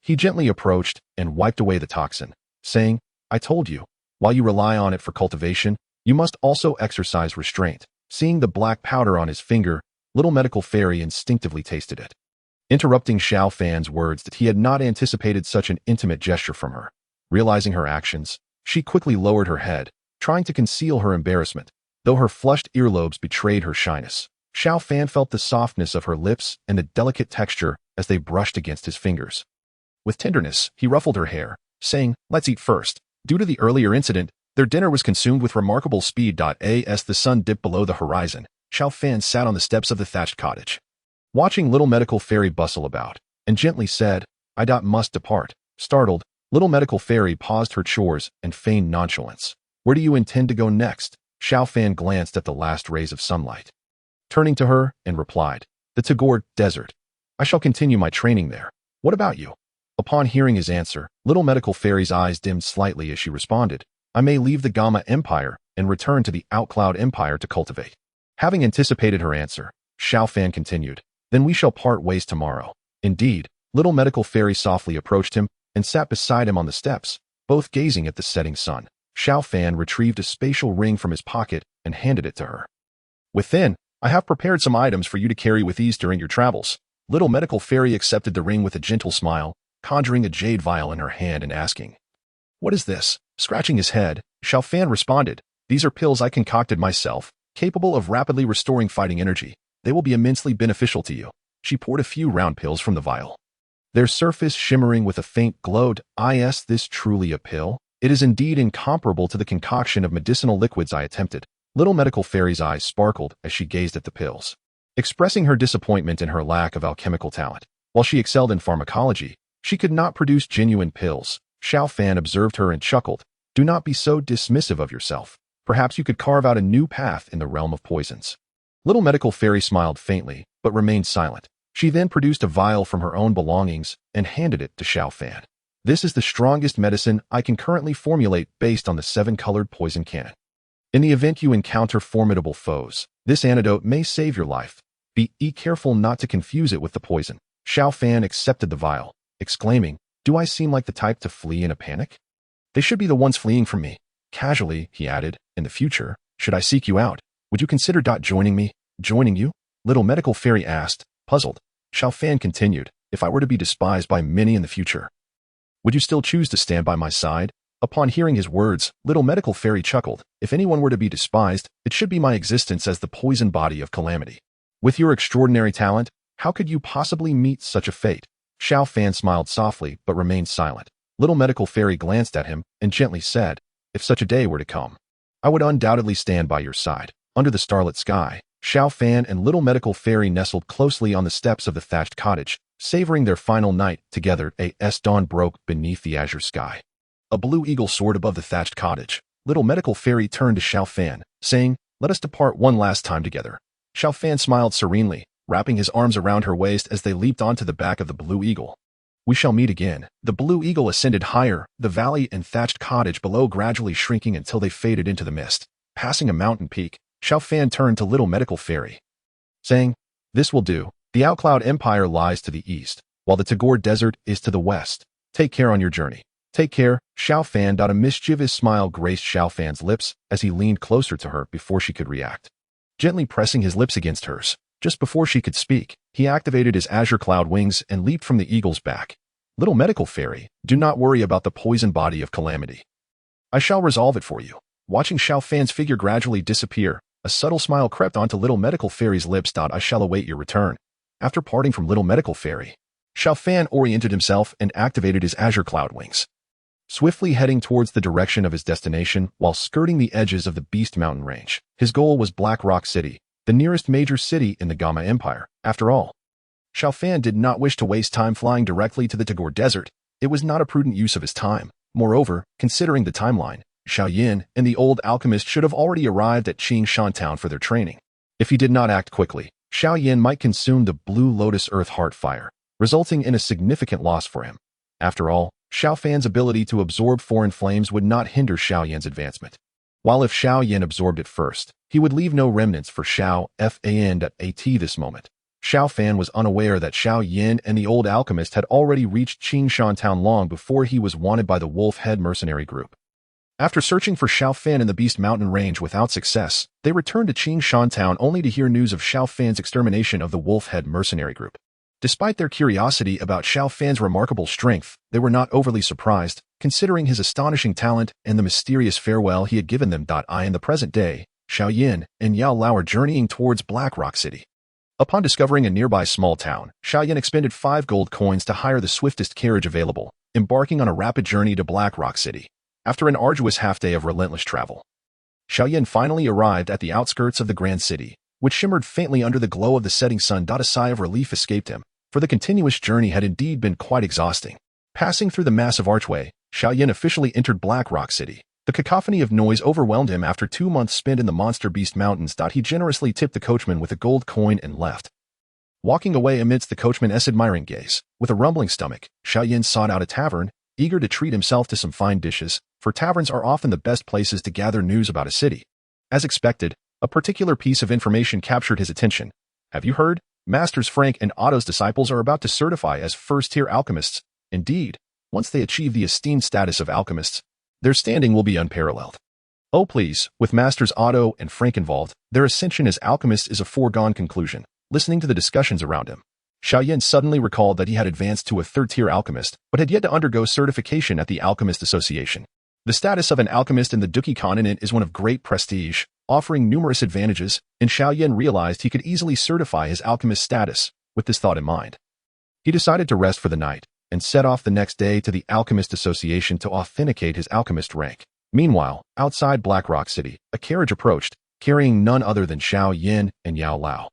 He gently approached and wiped away the toxin, saying, "I told you, while you rely on it for cultivation, you must also exercise restraint." Seeing the black powder on his finger, little medical fairy instinctively tasted it. Interrupting Xiao Fan's words that he had not anticipated such an intimate gesture from her. Realizing her actions, she quickly lowered her head, trying to conceal her embarrassment, though her flushed earlobes betrayed her shyness. Xiao Fan felt the softness of her lips and the delicate texture as they brushed against his fingers. With tenderness, he ruffled her hair, saying, "Let's eat first." Due to the earlier incident, their dinner was consumed with remarkable speed. As the sun dipped below the horizon, Xiao Fan sat on the steps of the thatched cottage, watching little medical fairy bustle about, and gently said, "I must depart." Startled, little medical fairy paused her chores and feigned nonchalance. "Where do you intend to go next?" Xiao Fan glanced at the last rays of sunlight, turning to her, and replied, "The Tagore Desert. I shall continue my training there. What about you?" Upon hearing his answer, little medical fairy's eyes dimmed slightly as she responded, "I may leave the Gamma Empire and return to the Outcloud Empire to cultivate." Having anticipated her answer, Xiao Fan continued, "Then we shall part ways tomorrow." Indeed, little medical fairy softly approached him and sat beside him on the steps, both gazing at the setting sun. Xiao Fan retrieved a spatial ring from his pocket and handed it to her. "Within, I have prepared some items for you to carry with ease during your travels." Little medical fairy accepted the ring with a gentle smile, conjuring a jade vial in her hand and asking, "What is this?" Scratching his head, Xiao Fan responded, "These are pills I concocted myself, capable of rapidly restoring fighting energy. They will be immensely beneficial to you." She poured a few round pills from the vial, their surface shimmering with a faint glow. "Is this truly a pill? It is indeed incomparable to the concoction of medicinal liquids I attempted." Little medical fairy's eyes sparkled as she gazed at the pills, expressing her disappointment in her lack of alchemical talent. While she excelled in pharmacology, she could not produce genuine pills. Xiao Fan observed her and chuckled, "Do not be so dismissive of yourself. Perhaps you could carve out a new path in the realm of poisons." Little medical fairy smiled faintly, but remained silent. She then produced a vial from her own belongings and handed it to Xiao Fan. "This is the strongest medicine I can currently formulate based on the 7-colored poison cannon. In the event you encounter formidable foes, this antidote may save your life. Be careful not to confuse it with the poison." Xiao Fan accepted the vial, exclaiming, "Do I seem like the type to flee in a panic? They should be the ones fleeing from me." Casually, he added, "In the future, should I seek you out, would you consider joining me?" "Joining you?" Little medical fairy asked, puzzled. Xiao Fan continued, "If I were to be despised by many in the future, would you still choose to stand by my side?" Upon hearing his words, little medical fairy chuckled. "If anyone were to be despised, it should be my existence as the poison body of calamity. With your extraordinary talent, how could you possibly meet such a fate?" Xiao Fan smiled softly but remained silent. Little medical fairy glanced at him and gently said, "If such a day were to come, I would undoubtedly stand by your side." Under the starlit sky, Xiao Fan and little medical fairy nestled closely on the steps of the thatched cottage, savoring their final night together. As dawn broke beneath the azure sky, a blue eagle soared above the thatched cottage. Little medical fairy turned to Xiao Fan, saying, "Let us depart one last time together." Xiao Fan smiled serenely, wrapping his arms around her waist as they leaped onto the back of the blue eagle. "We shall meet again." The blue eagle ascended higher, the valley and thatched cottage below gradually shrinking until they faded into the mist. Passing a mountain peak, Xiao Fan turned to little medical fairy, saying, "This will do. The Outcloud Empire lies to the east, while the Tagore Desert is to the west. Take care on your journey." "Take care." Xiao Fan. A mischievous smile graced Xiao Fan's lips as he leaned closer to her before she could react. Gently pressing his lips against hers, just before she could speak, he activated his azure cloud wings and leaped from the eagle's back. "Little medical fairy, do not worry about the poison body of calamity. I shall resolve it for you." Watching Xiao Fan's figure gradually disappear, a subtle smile crept onto little medical fairy's lips. "I shall await your return." After parting from Little Medical Fairy, Xiao Fan oriented himself and activated his azure cloud wings, swiftly heading towards the direction of his destination while skirting the edges of the Beast Mountain Range. His goal was Black Rock City, the nearest major city in the Gamma Empire. After all, Xiao Fan did not wish to waste time flying directly to the Tagore Desert. It was not a prudent use of his time. Moreover, considering the timeline, Xiao Yan and the old alchemist should have already arrived at Qingshan Town for their training. If he did not act quickly, Xiao Yan might consume the Blue Lotus Earth Heart Fire, resulting in a significant loss for him. After all, Xiao Fan's ability to absorb foreign flames would not hinder Xiao Yan's advancement. While if Xiao Yan absorbed it first, he would leave no remnants for Xiao Fan at this moment. Xiao Fan was unaware that Xiao Yan and the old alchemist had already reached Qingshan Town long before he was wanted by the Wolf Head mercenary group. After searching for Xiao Fan in the Beast Mountain Range without success, they returned to Qingshan Town only to hear news of Xiao Fan's extermination of the Wolf Head mercenary group. Despite their curiosity about Xiao Fan's remarkable strength, they were not overly surprised, considering his astonishing talent and the mysterious farewell he had given them. In the present day, Xiao Yan and Yao Lao are journeying towards Black Rock City. Upon discovering a nearby small town, Xiao Yan expended 5 gold coins to hire the swiftest carriage available, embarking on a rapid journey to Black Rock City. After an arduous half-day of relentless travel, Xiao Yan finally arrived at the outskirts of the grand city, which shimmered faintly under the glow of the setting sun. A sigh of relief escaped him, for the continuous journey had indeed been quite exhausting. Passing through the massive archway, Xiao Yan officially entered Black Rock City. The cacophony of noise overwhelmed him after 2 months spent in the Monster Beast Mountains. He generously tipped the coachman with a gold coin and left. Walking away amidst the coachman's admiring gaze, with a rumbling stomach, Xiao Yan sought out a tavern, eager to treat himself to some fine dishes, for taverns are often the best places to gather news about a city. As expected, a particular piece of information captured his attention. Have you heard? Masters Frank and Otto's disciples are about to certify as first-tier alchemists. Indeed, once they achieve the esteemed status of alchemists, their standing will be unparalleled. Oh please, with Masters Otto and Frank involved, their ascension as alchemists is a foregone conclusion. Listening to the discussions around him, Xiao Yan suddenly recalled that he had advanced to a third-tier alchemist, but had yet to undergo certification at the Alchemist Association. The status of an alchemist in the Duki continent is one of great prestige, offering numerous advantages, and Xiao Yan realized he could easily certify his alchemist status. With this thought in mind, he decided to rest for the night, and set off the next day to the Alchemist Association to authenticate his alchemist rank. Meanwhile, outside Black Rock City, a carriage approached, carrying none other than Xiao Yan and Yao Lao.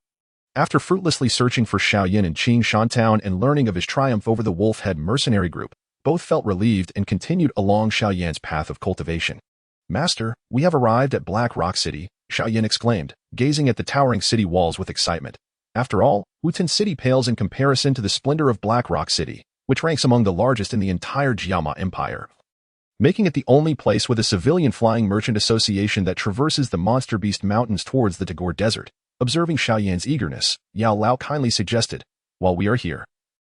After fruitlessly searching for Xiao Yan in Qingshan Town and learning of his triumph over the Wolf Head mercenary group, both felt relieved and continued along Xiao Yan's path of cultivation. Master, we have arrived at Black Rock City, Xiao Yan exclaimed, gazing at the towering city walls with excitement. After all, Wutan City pales in comparison to the splendor of Black Rock City, which ranks among the largest in the entire Jiama Empire, making it the only place with a civilian flying merchant association that traverses the Monster Beast Mountains towards the Tagore Desert. Observing Xiao Yan's eagerness, Yao Lao kindly suggested, while we are here,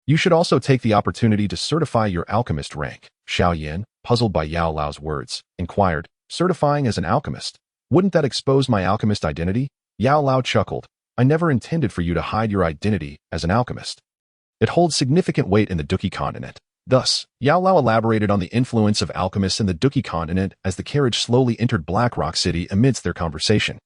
you should also take the opportunity to certify your alchemist rank. Xiao Yan, puzzled by Yao Lao's words, inquired, certifying as an alchemist? Wouldn't that expose my alchemist identity? Yao Lao chuckled, I never intended for you to hide your identity as an alchemist. It holds significant weight in the Duki continent. Thus, Yao Lao elaborated on the influence of alchemists in the Duki continent as the carriage slowly entered Black Rock City amidst their conversation.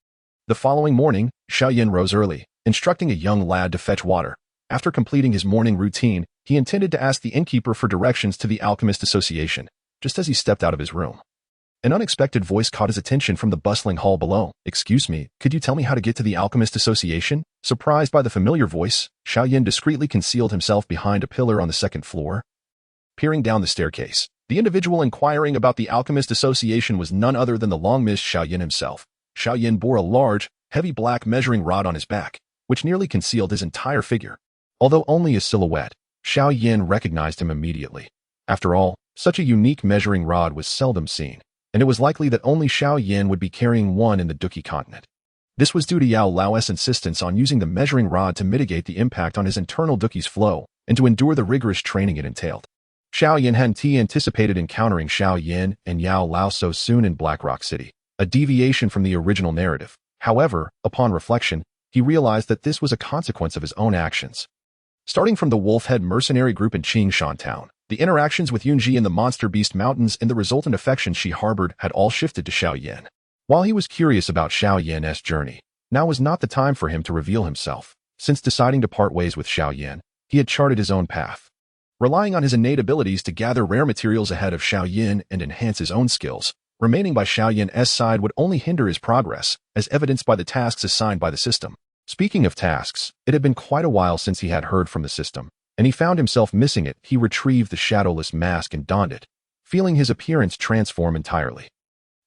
The following morning, Xiao Yan rose early, instructing a young lad to fetch water. After completing his morning routine, he intended to ask the innkeeper for directions to the Alchemist Association, just as he stepped out of his room. An unexpected voice caught his attention from the bustling hall below. Excuse me, could you tell me how to get to the Alchemist Association? Surprised by the familiar voice, Xiao Yan discreetly concealed himself behind a pillar on the second floor. Peering down the staircase, the individual inquiring about the Alchemist Association was none other than the long-missed Xiao Yan himself. Xiao Yan bore a large, heavy black measuring rod on his back, which nearly concealed his entire figure. Although only a silhouette, Xiao Yan recognized him immediately. After all, such a unique measuring rod was seldom seen, and it was likely that only Xiao Yan would be carrying one in the Duki continent. This was due to Yao Lao's insistence on using the measuring rod to mitigate the impact on his internal Duki's flow, and to endure the rigorous training it entailed. Xiao Yan hadn't anticipated encountering Xiao Yan and Yao Lao so soon in Black Rock City, a deviation from the original narrative. However, upon reflection, he realized that this was a consequence of his own actions. Starting from the Wolf Head mercenary group in Qingshan Town, the interactions with Yunji in the Monster Beast Mountains and the resultant affection she harbored had all shifted to Xiao Yan. While he was curious about Xiao Yan's journey, now was not the time for him to reveal himself. Since deciding to part ways with Xiao Yan, he had charted his own path. Relying on his innate abilities to gather rare materials ahead of Xiao Yan and enhance his own skills, remaining by Xiao Yan's side would only hinder his progress, as evidenced by the tasks assigned by the system. Speaking of tasks, it had been quite a while since he had heard from the system, and he found himself missing it. He retrieved the shadowless mask and donned it, feeling his appearance transform entirely.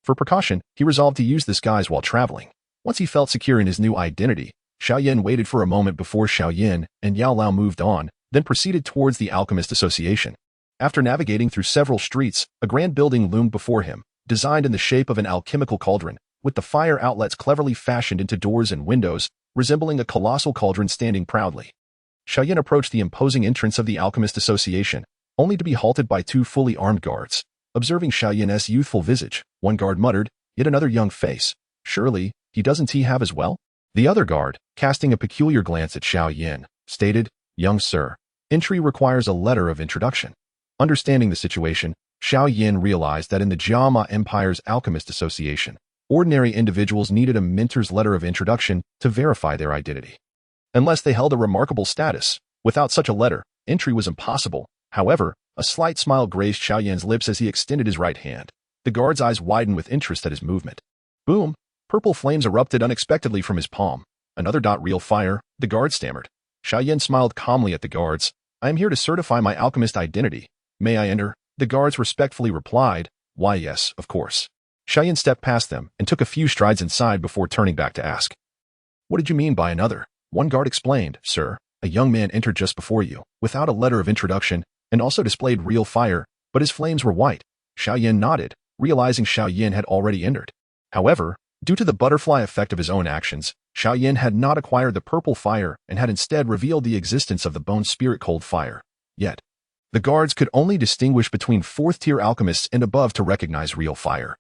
For precaution, he resolved to use this guise while traveling. Once he felt secure in his new identity, Xiao Yan waited for a moment before Xiao Yan and Yao Lao moved on, then proceeded towards the Alchemist Association. After navigating through several streets, a grand building loomed before him, designed in the shape of an alchemical cauldron, with the fire outlets cleverly fashioned into doors and windows, resembling a colossal cauldron standing proudly. Xiao Yan approached the imposing entrance of the Alchemist Association, only to be halted by two fully armed guards. Observing Xiao Yan's youthful visage, one guard muttered, "Yet another young face. Surely, he doesn't have as well?" The other guard, casting a peculiar glance at Xiao Yan, stated, "Young sir, entry requires a letter of introduction." Understanding the situation, Xiao Yan realized that in the Jiama Empire's Alchemist Association, ordinary individuals needed a mentor's letter of introduction to verify their identity. Unless they held a remarkable status, without such a letter, entry was impossible. However, a slight smile graced Xiao Yan's lips as he extended his right hand. The guard's eyes widened with interest at his movement. Boom! Purple flames erupted unexpectedly from his palm. "Another real fire," the guard stammered. Xiao Yan smiled calmly at the guards. "I am here to certify my alchemist identity. May I enter?" The guards respectfully replied, "Why yes, of course." Xiao Yan stepped past them and took a few strides inside before turning back to ask, "What did you mean by another?" One guard explained, "Sir, a young man entered just before you, without a letter of introduction, and also displayed real fire, but his flames were white." Xiao Yan nodded, realizing Xiao Yan had already entered. However, due to the butterfly effect of his own actions, Xiao Yan had not acquired the purple fire and had instead revealed the existence of the bone spirit cold fire. Yet, the guards could only distinguish between fourth-tier alchemists and above to recognize real fire.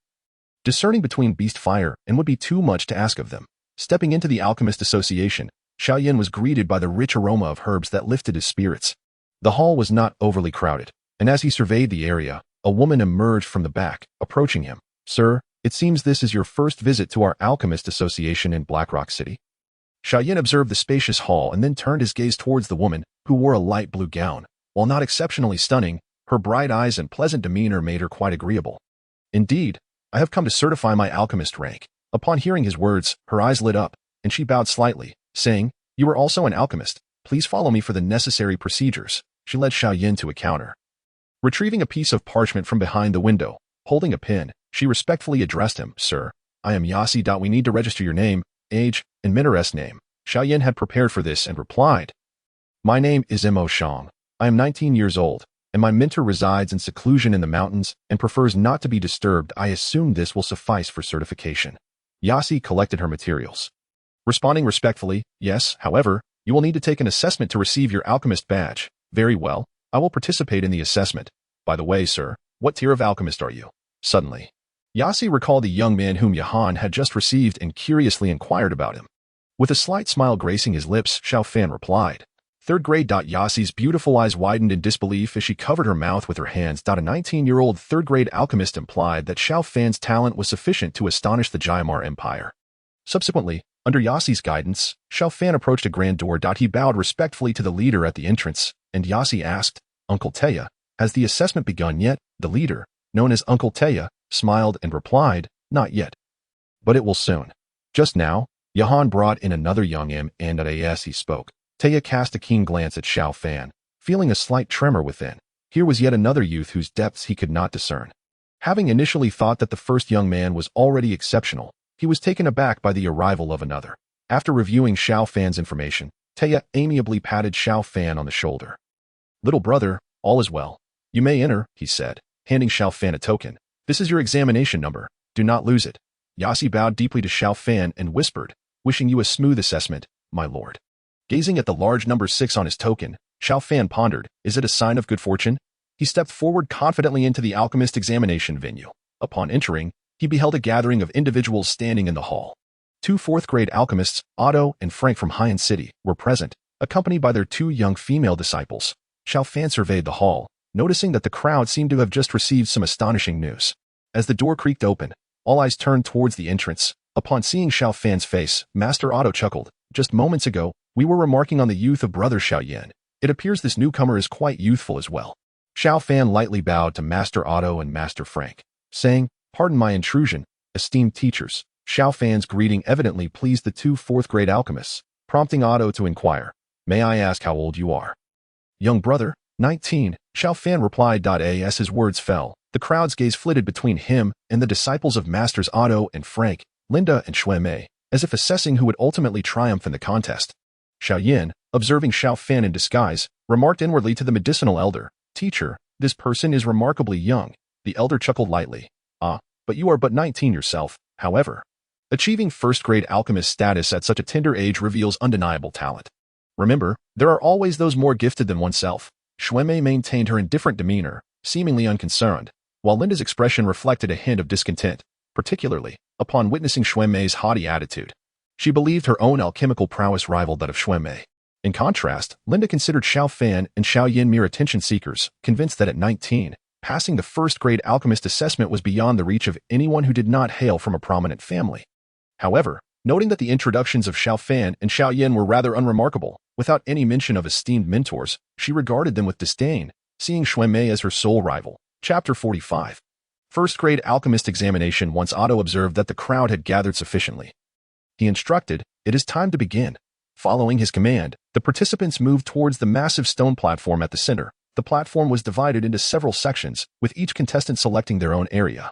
Discerning between beast fire and would be too much to ask of them. Stepping into the Alchemist Association, Xiao Yan was greeted by the rich aroma of herbs that lifted his spirits. The hall was not overly crowded, and as he surveyed the area, a woman emerged from the back, approaching him. "Sir, it seems this is your first visit to our Alchemist Association in Blackrock City." Xiao Yan observed the spacious hall and then turned his gaze towards the woman, who wore a light blue gown. While not exceptionally stunning, her bright eyes and pleasant demeanor made her quite agreeable. "Indeed, I have come to certify my alchemist rank." Upon hearing his words, her eyes lit up, and she bowed slightly, saying, "You are also an alchemist. Please follow me for the necessary procedures." She led Xiao Yan to a counter. Retrieving a piece of parchment from behind the window, holding a pen, she respectfully addressed him, "Sir, I am Yasi. We need to register your name, age, and mentor's name." Xiao Yan had prepared for this and replied, "My name is Mo Shang. I am 19 years old, and my mentor resides in seclusion in the mountains and prefers not to be disturbed. I assume this will suffice for certification." Yasi collected her materials. Responding respectfully, "Yes, however, you will need to take an assessment to receive your alchemist badge." "Very well, I will participate in the assessment. By the way, sir, what tier of alchemist are you?" Suddenly, Yasi recalled the young man whom Yahan had just received and curiously inquired about him. With a slight smile gracing his lips, Xiao Fan replied, "Third grade." Yasi's beautiful eyes widened in disbelief as she covered her mouth with her hands. A 19-year-old third-grade alchemist implied that Xiao Fan's talent was sufficient to astonish the Jiamar Empire. Subsequently, under Yasi's guidance, Xiao Fan approached a grand door. He bowed respectfully to the leader at the entrance, and Yasi asked, "Uncle Taya, has the assessment begun yet?" The leader, known as Uncle Taya, smiled and replied, "Not yet. But it will soon." Just now, Yahan brought in another young M, and as he spoke, Taya cast a keen glance at Xiao Fan, feeling a slight tremor within. Here was yet another youth whose depths he could not discern. Having initially thought that the first young man was already exceptional, he was taken aback by the arrival of another. After reviewing Xiao Fan's information, Taya amiably patted Xiao Fan on the shoulder. "Little brother, all is well. You may enter," he said, handing Xiao Fan a token. "This is your examination number. Do not lose it." Yasi bowed deeply to Xiao Fan and whispered, "Wishing you a smooth assessment, my lord." Gazing at the large number 6 on his token, Xiao Fan pondered, "Is it a sign of good fortune?" He stepped forward confidently into the alchemist examination venue. Upon entering, he beheld a gathering of individuals standing in the hall. 2 fourth-grade alchemists, Otto and Frank from Haiyan City, were present, accompanied by their 2 young female disciples. Xiao Fan surveyed the hall, noticing that the crowd seemed to have just received some astonishing news. As the door creaked open, all eyes turned towards the entrance. Upon seeing Xiao Fan's face, Master Otto chuckled. "Just moments ago, We were remarking on the youth of brother Xiao Yan. It appears this newcomer is quite youthful as well. Xiao Fan lightly bowed to Master Otto and Master Frank, saying, "Pardon my intrusion, esteemed teachers." Xiao Fan's greeting evidently pleased the two fourth-grade alchemists, prompting Otto to inquire, "May I ask how old you are?" "Young brother, 19, Xiao Fan replied. As his words fell, the crowd's gaze flitted between him and the disciples of Masters Otto and Frank, Linda and Shui Mei, as if assessing who would ultimately triumph in the contest. Xiao Yan, observing Xiao Fan in disguise, remarked inwardly to the medicinal elder, "Teacher, this person is remarkably young." The elder chuckled lightly. "Ah, but you are but 19 yourself, however." Achieving first-grade alchemist status at such a tender age reveals undeniable talent. Remember, there are always those more gifted than oneself. Shui Mei maintained her indifferent demeanor, seemingly unconcerned, while Linda's expression reflected a hint of discontent, particularly upon witnessing Shui Mei's haughty attitude. She believed her own alchemical prowess rivaled that of Shui Mei. In contrast, Linda considered Xiao Fan and Xiao Yan mere attention seekers, convinced that at 19, passing the first-grade alchemist assessment was beyond the reach of anyone who did not hail from a prominent family. However, noting that the introductions of Xiao Fan and Xiao Yan were rather unremarkable, without any mention of esteemed mentors, she regarded them with disdain, seeing Shui Mei as her sole rival. Chapter 45. First-grade alchemist examination. Once Otto observed that the crowd had gathered sufficiently, he instructed, "It is time to begin." Following his command, the participants moved towards the massive stone platform at the center. The platform was divided into several sections, with each contestant selecting their own area.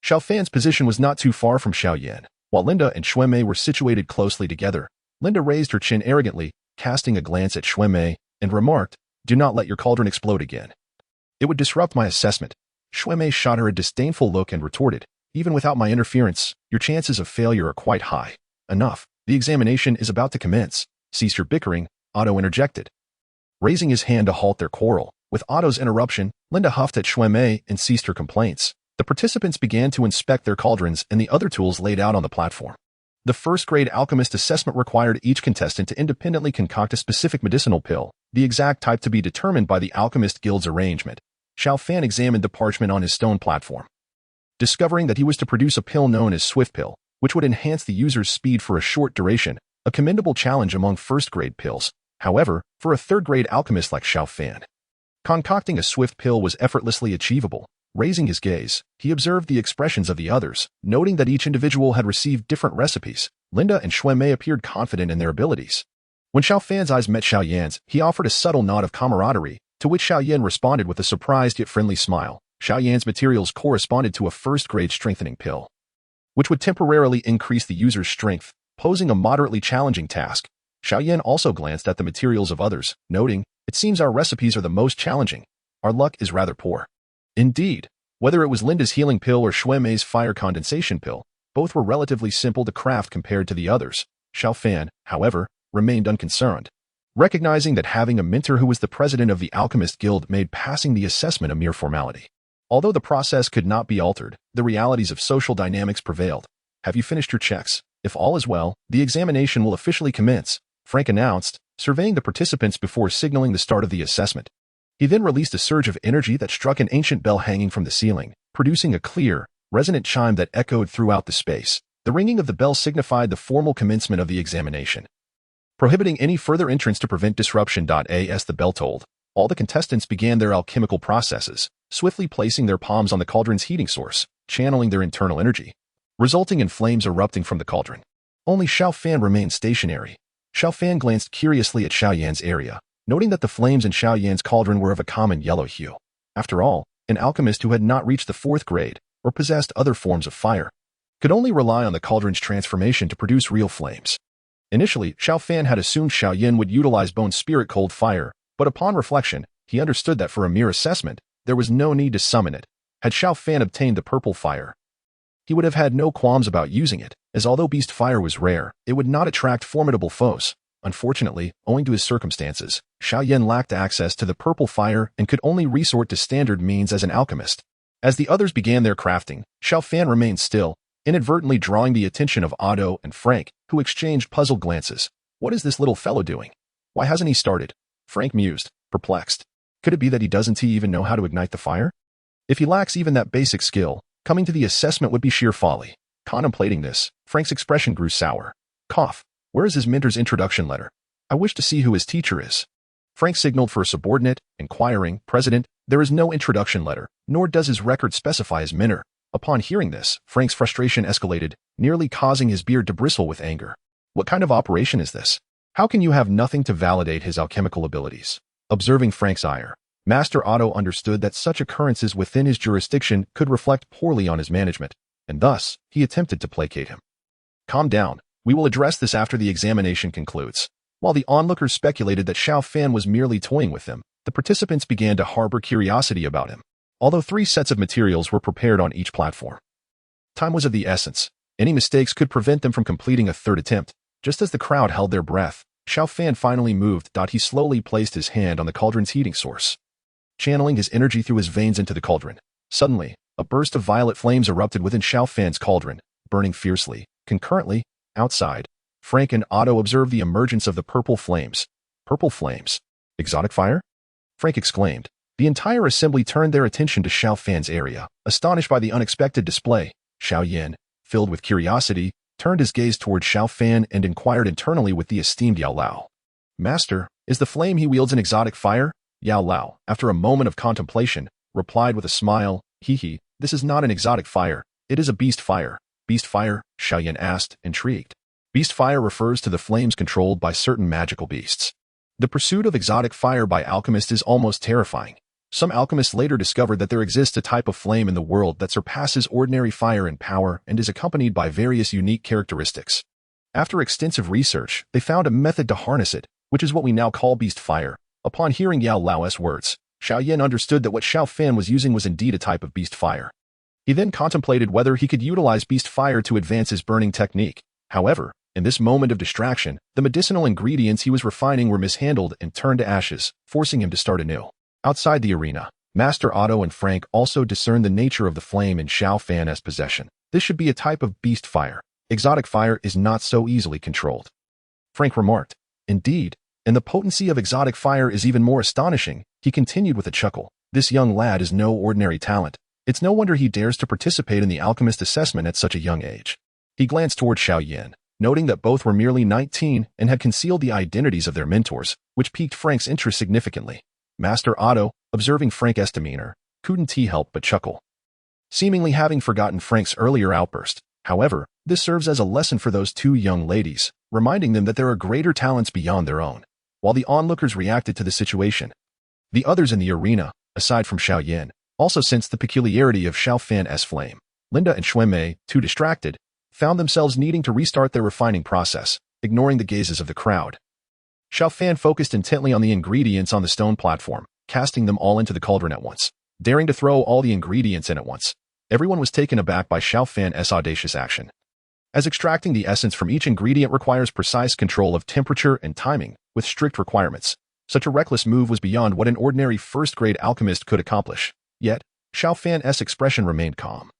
Xiao Fan's position was not too far from Xiao Yan. While Linda and Shui Mei were situated closely together, Linda raised her chin arrogantly, casting a glance at Shui Mei, and remarked, "Do not let your cauldron explode again. It would disrupt my assessment." Shui Mei shot her a disdainful look and retorted, "Even without my interference, your chances of failure are quite high." "Enough. The examination is about to commence." "Cease your bickering," Otto interjected, raising his hand to halt their quarrel. With Otto's interruption, Linda huffed at Shui Mei and ceased her complaints. The participants began to inspect their cauldrons and the other tools laid out on the platform. The first-grade alchemist assessment required each contestant to independently concoct a specific medicinal pill, the exact type to be determined by the Alchemist Guild's arrangement. Xiao Fan examined the parchment on his stone platform, discovering that he was to produce a pill known as Swift Pill, which would enhance the user's speed for a short duration, a commendable challenge among first-grade pills. However, for a third-grade alchemist like Xiao Fan, concocting a swift pill was effortlessly achievable. Raising his gaze, he observed the expressions of the others, noting that each individual had received different recipes. Linda and Shui Mei appeared confident in their abilities. When Xiao Fan's eyes met Xiao Yan's, he offered a subtle nod of camaraderie, to which Xiao Yan responded with a surprised yet friendly smile. Xiao Yan's materials corresponded to a first-grade strengthening pill, which would temporarily increase the user's strength, posing a moderately challenging task. Xiao Yan also glanced at the materials of others, noting, "It seems our recipes are the most challenging. Our luck is rather poor." Indeed, whether it was Linda's healing pill or Shui Mei's fire condensation pill, both were relatively simple to craft compared to the others. Xiao Fan, however, remained unconcerned, recognizing that having a mentor who was the president of the Alchemist Guild made passing the assessment a mere formality. Although the process could not be altered, the realities of social dynamics prevailed. "Have you finished your checks? If all is well, the examination will officially commence," Frank announced, surveying the participants before signaling the start of the assessment. He then released a surge of energy that struck an ancient bell hanging from the ceiling, producing a clear, resonant chime that echoed throughout the space. The ringing of the bell signified the formal commencement of the examination, prohibiting any further entrance to prevent disruption. As the bell tolled, all the contestants began their alchemical processes, swiftly placing their palms on the cauldron's heating source, channeling their internal energy, resulting in flames erupting from the cauldron. Only Xiao Fan remained stationary. Xiao Fan glanced curiously at Xiao Yan's area, noting that the flames in Xiao Yan's cauldron were of a common yellow hue. After all, an alchemist who had not reached the fourth grade, or possessed other forms of fire, could only rely on the cauldron's transformation to produce real flames. Initially, Xiao Fan had assumed Xiao Yan would utilize Bone Spirit Cold Fire, but upon reflection, he understood that for a mere assessment, there was no need to summon it. Had Xiao Fan obtained the Purple Fire, he would have had no qualms about using it, as although Beast Fire was rare, it would not attract formidable foes. Unfortunately, owing to his circumstances, Xiao Yan lacked access to the Purple Fire and could only resort to standard means as an alchemist. As the others began their crafting, Xiao Fan remained still, inadvertently drawing the attention of Otto and Frank, who exchanged puzzled glances. "What is this little fellow doing? Why hasn't he started?" Frank mused, perplexed. Could it be that he doesn't even know how to ignite the fire? If he lacks even that basic skill, coming to the assessment would be sheer folly. Contemplating this, Frank's expression grew sour. Cough. Where is his mentor's introduction letter? I wish to see who his teacher is. Frank signaled for a subordinate, inquiring, President, there is no introduction letter, nor does his record specify his minor. Upon hearing this, Frank's frustration escalated, nearly causing his beard to bristle with anger. What kind of operation is this? How can you have nothing to validate his alchemical abilities? Observing Frank's ire, Master Otto understood that such occurrences within his jurisdiction could reflect poorly on his management, and thus, he attempted to placate him. Calm down. We will address this after the examination concludes. While the onlookers speculated that Xiao Fan was merely toying with them, the participants began to harbor curiosity about him. Although 3 sets of materials were prepared on each platform. Time was of the essence. Any mistakes could prevent them from completing a 3rd attempt. Just as the crowd held their breath, Xiao Fan finally moved. He slowly placed his hand on the cauldron's heating source, channeling his energy through his veins into the cauldron. Suddenly, a burst of violet flames erupted within Xiao Fan's cauldron, burning fiercely. Concurrently, outside, Frank and Otto observed the emergence of the purple flames. Purple flames? Exotic fire? Frank exclaimed. The entire assembly turned their attention to Xiao Fan's area, astonished by the unexpected display. Xiao Yan, filled with curiosity, turned his gaze toward Xiao Fan and inquired internally with the esteemed Yao Lao. Master, is the flame he wields an exotic fire? Yao Lao, after a moment of contemplation, replied with a smile, Hee, this is not an exotic fire, it is a beast fire. Beast fire? Xiao Yan asked, intrigued. Beast fire refers to the flames controlled by certain magical beasts. The pursuit of exotic fire by alchemists is almost terrifying. Some alchemists later discovered that there exists a type of flame in the world that surpasses ordinary fire in power and is accompanied by various unique characteristics. After extensive research, they found a method to harness it, which is what we now call beast fire. Upon hearing Yao Lao's words, Xiao Yan understood that what Xiao Fan was using was indeed a type of beast fire. He then contemplated whether he could utilize beast fire to advance his burning technique. However, in this moment of distraction, the medicinal ingredients he was refining were mishandled and turned to ashes, forcing him to start anew. Outside the arena, Master Otto and Frank also discerned the nature of the flame in Xiao Fan's possession. This should be a type of beast fire. Exotic fire is not so easily controlled. Frank remarked. Indeed, and the potency of exotic fire is even more astonishing. He continued with a chuckle. This young lad is no ordinary talent. It's no wonder he dares to participate in the alchemist assessment at such a young age. He glanced toward Xiao Yan, noting that both were merely 19 and had concealed the identities of their mentors, which piqued Frank's interest significantly. Master Otto, observing Frank's demeanor, couldn't help but chuckle, seemingly having forgotten Frank's earlier outburst. However, this serves as a lesson for those 2 young ladies, reminding them that there are greater talents beyond their own. While the onlookers reacted to the situation, the others in the arena, aside from Xiao Yan, also sensed the peculiarity of Xiao Fan's flame. Linda and Xuemei, too distracted, found themselves needing to restart their refining process, ignoring the gazes of the crowd. Xiao Fan focused intently on the ingredients on the stone platform, casting them all into the cauldron at once, daring to throw all the ingredients in at once. Everyone was taken aback by Xiao Fan's audacious action, as extracting the essence from each ingredient requires precise control of temperature and timing, with strict requirements. Such a reckless move was beyond what an ordinary first-grade alchemist could accomplish. Yet, Xiao Fan's expression remained calm,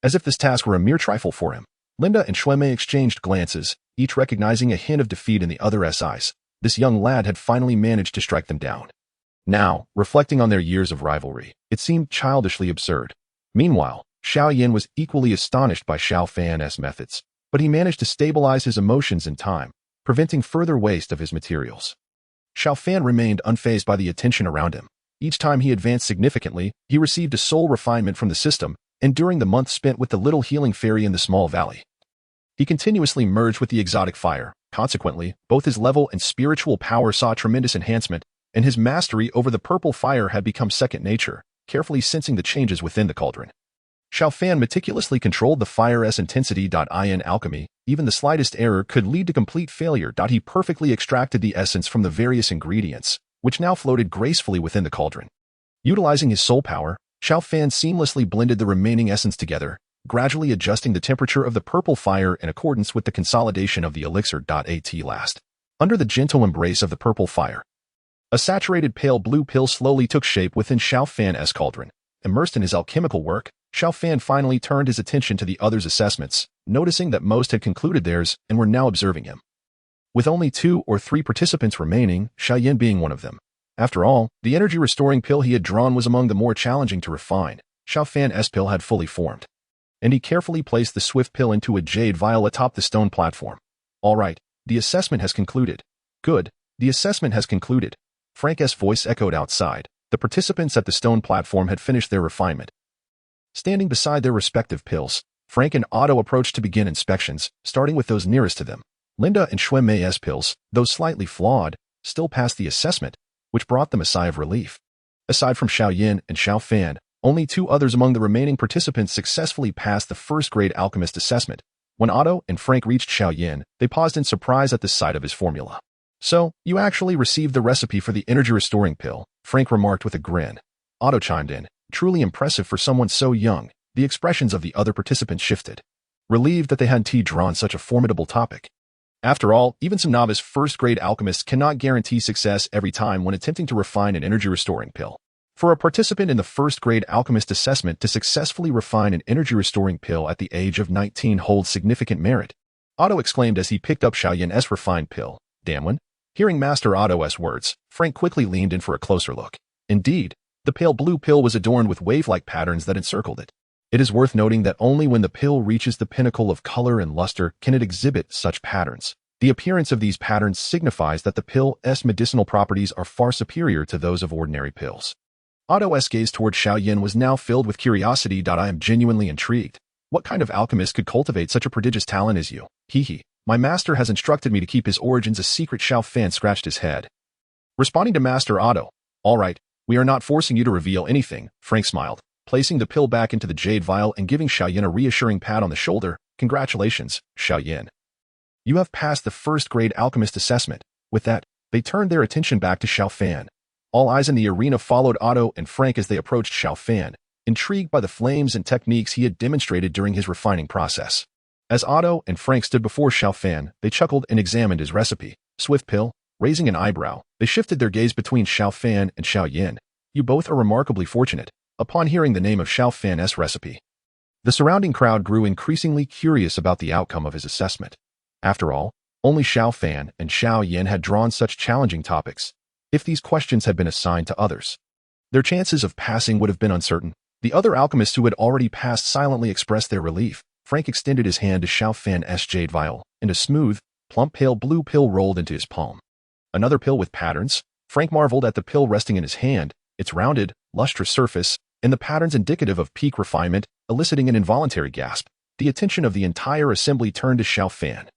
as if this task were a mere trifle for him. Linda and Xuemei exchanged glances, each recognizing a hint of defeat in the other's eyes. This young lad had finally managed to strike them down. Now, reflecting on their years of rivalry, it seemed childishly absurd. Meanwhile, Xiao Yan was equally astonished by Xiao Fan's methods, but he managed to stabilize his emotions in time, preventing further waste of his materials. Xiao Fan remained unfazed by the attention around him. Each time he advanced significantly, he received a soul refinement from the system, and during the month spent with the little healing fairy in the small valley, he continuously merged with the exotic fire. Consequently, both his level and spiritual power saw tremendous enhancement, and his mastery over the purple fire had become second nature, carefully sensing the changes within the cauldron. Xiao Fan meticulously controlled the fire's intensity. In alchemy, even the slightest error could lead to complete failure. He perfectly extracted the essence from the various ingredients, which now floated gracefully within the cauldron. Utilizing his soul power, Xiao Fan seamlessly blended the remaining essence together, gradually adjusting the temperature of the purple fire in accordance with the consolidation of the elixir. At last, under the gentle embrace of the purple fire, a saturated pale blue pill slowly took shape within Xiao Fan's cauldron. Immersed in his alchemical work, Xiao Fan finally turned his attention to the others' assessments, noticing that most had concluded theirs and were now observing him. With only 2 or 3 participants remaining, Xiao Yan being one of them. After all, the energy-restoring pill he had drawn was among the more challenging to refine. Xiao Fan's pill had fully formed, and he carefully placed the swift pill into a jade vial atop the stone platform. All right, the assessment has concluded. Good, The assessment has concluded. Frank's voice echoed outside. The participants at the stone platform had finished their refinement. Standing beside their respective pills, Frank and Otto approached to begin inspections, starting with those nearest to them. Linda and Xuemei's pills, though slightly flawed, still passed the assessment, which brought them a sigh of relief. Aside from Xiao Yan and Xiao Fan, only 2 others among the remaining participants successfully passed the first-grade alchemist assessment. When Otto and Frank reached Xiao Yan, they paused in surprise at the sight of his formula. "So, you actually received the recipe for the energy-restoring pill," Frank remarked with a grin. Otto chimed in, "Truly impressive for someone so young." The expressions of the other participants shifted, relieved that they hadn't drawn such a formidable topic. After all, even some novice first-grade alchemists cannot guarantee success every time when attempting to refine an energy-restoring pill. For a participant in the first-grade alchemist assessment to successfully refine an energy-restoring pill at the age of 19 holds significant merit. Otto exclaimed as he picked up Xiao Yan's refined pill. "Damn one." Hearing Master Otto's words, Frank quickly leaned in for a closer look. Indeed, the pale blue pill was adorned with wave-like patterns that encircled it. It is worth noting that only when the pill reaches the pinnacle of color and luster can it exhibit such patterns. The appearance of these patterns signifies that the pill's medicinal properties are far superior to those of ordinary pills. Otto's gaze toward Xiao Yan was now filled with curiosity. "I am genuinely intrigued. What kind of alchemist could cultivate such a prodigious talent as you? Hee. My master has instructed me to keep his origins a secret." Xiao Fan scratched his head. Responding to Master Otto, "All right, we are not forcing you to reveal anything," Frank smiled, placing the pill back into the jade vial and giving Xiao Yan a reassuring pat on the shoulder. "Congratulations, Xiao Yan. You have passed the first-grade alchemist assessment." With that, they turned their attention back to Xiao Fan. All eyes in the arena followed Otto and Frank as they approached Xiao Fan, intrigued by the flames and techniques he had demonstrated during his refining process. As Otto and Frank stood before Xiao Fan, they chuckled and examined his recipe. "Swift pill." Raising an eyebrow, they shifted their gaze between Xiao Fan and Xiao Yan. "You both are remarkably fortunate." Upon hearing the name of Xiao Fan's recipe, the surrounding crowd grew increasingly curious about the outcome of his assessment. After all, only Xiao Fan and Xiao Yan had drawn such challenging topics. If these questions had been assigned to others, their chances of passing would have been uncertain. The other alchemists who had already passed silently expressed their relief. Frank extended his hand to Xiao Fan's jade vial, and a smooth, plump pale blue pill rolled into his palm. Another pill with patterns? Frank marveled at the pill resting in his hand, its rounded, lustrous surface, and the patterns indicative of peak refinement, eliciting an involuntary gasp. The attention of the entire assembly turned to Xiao Fan.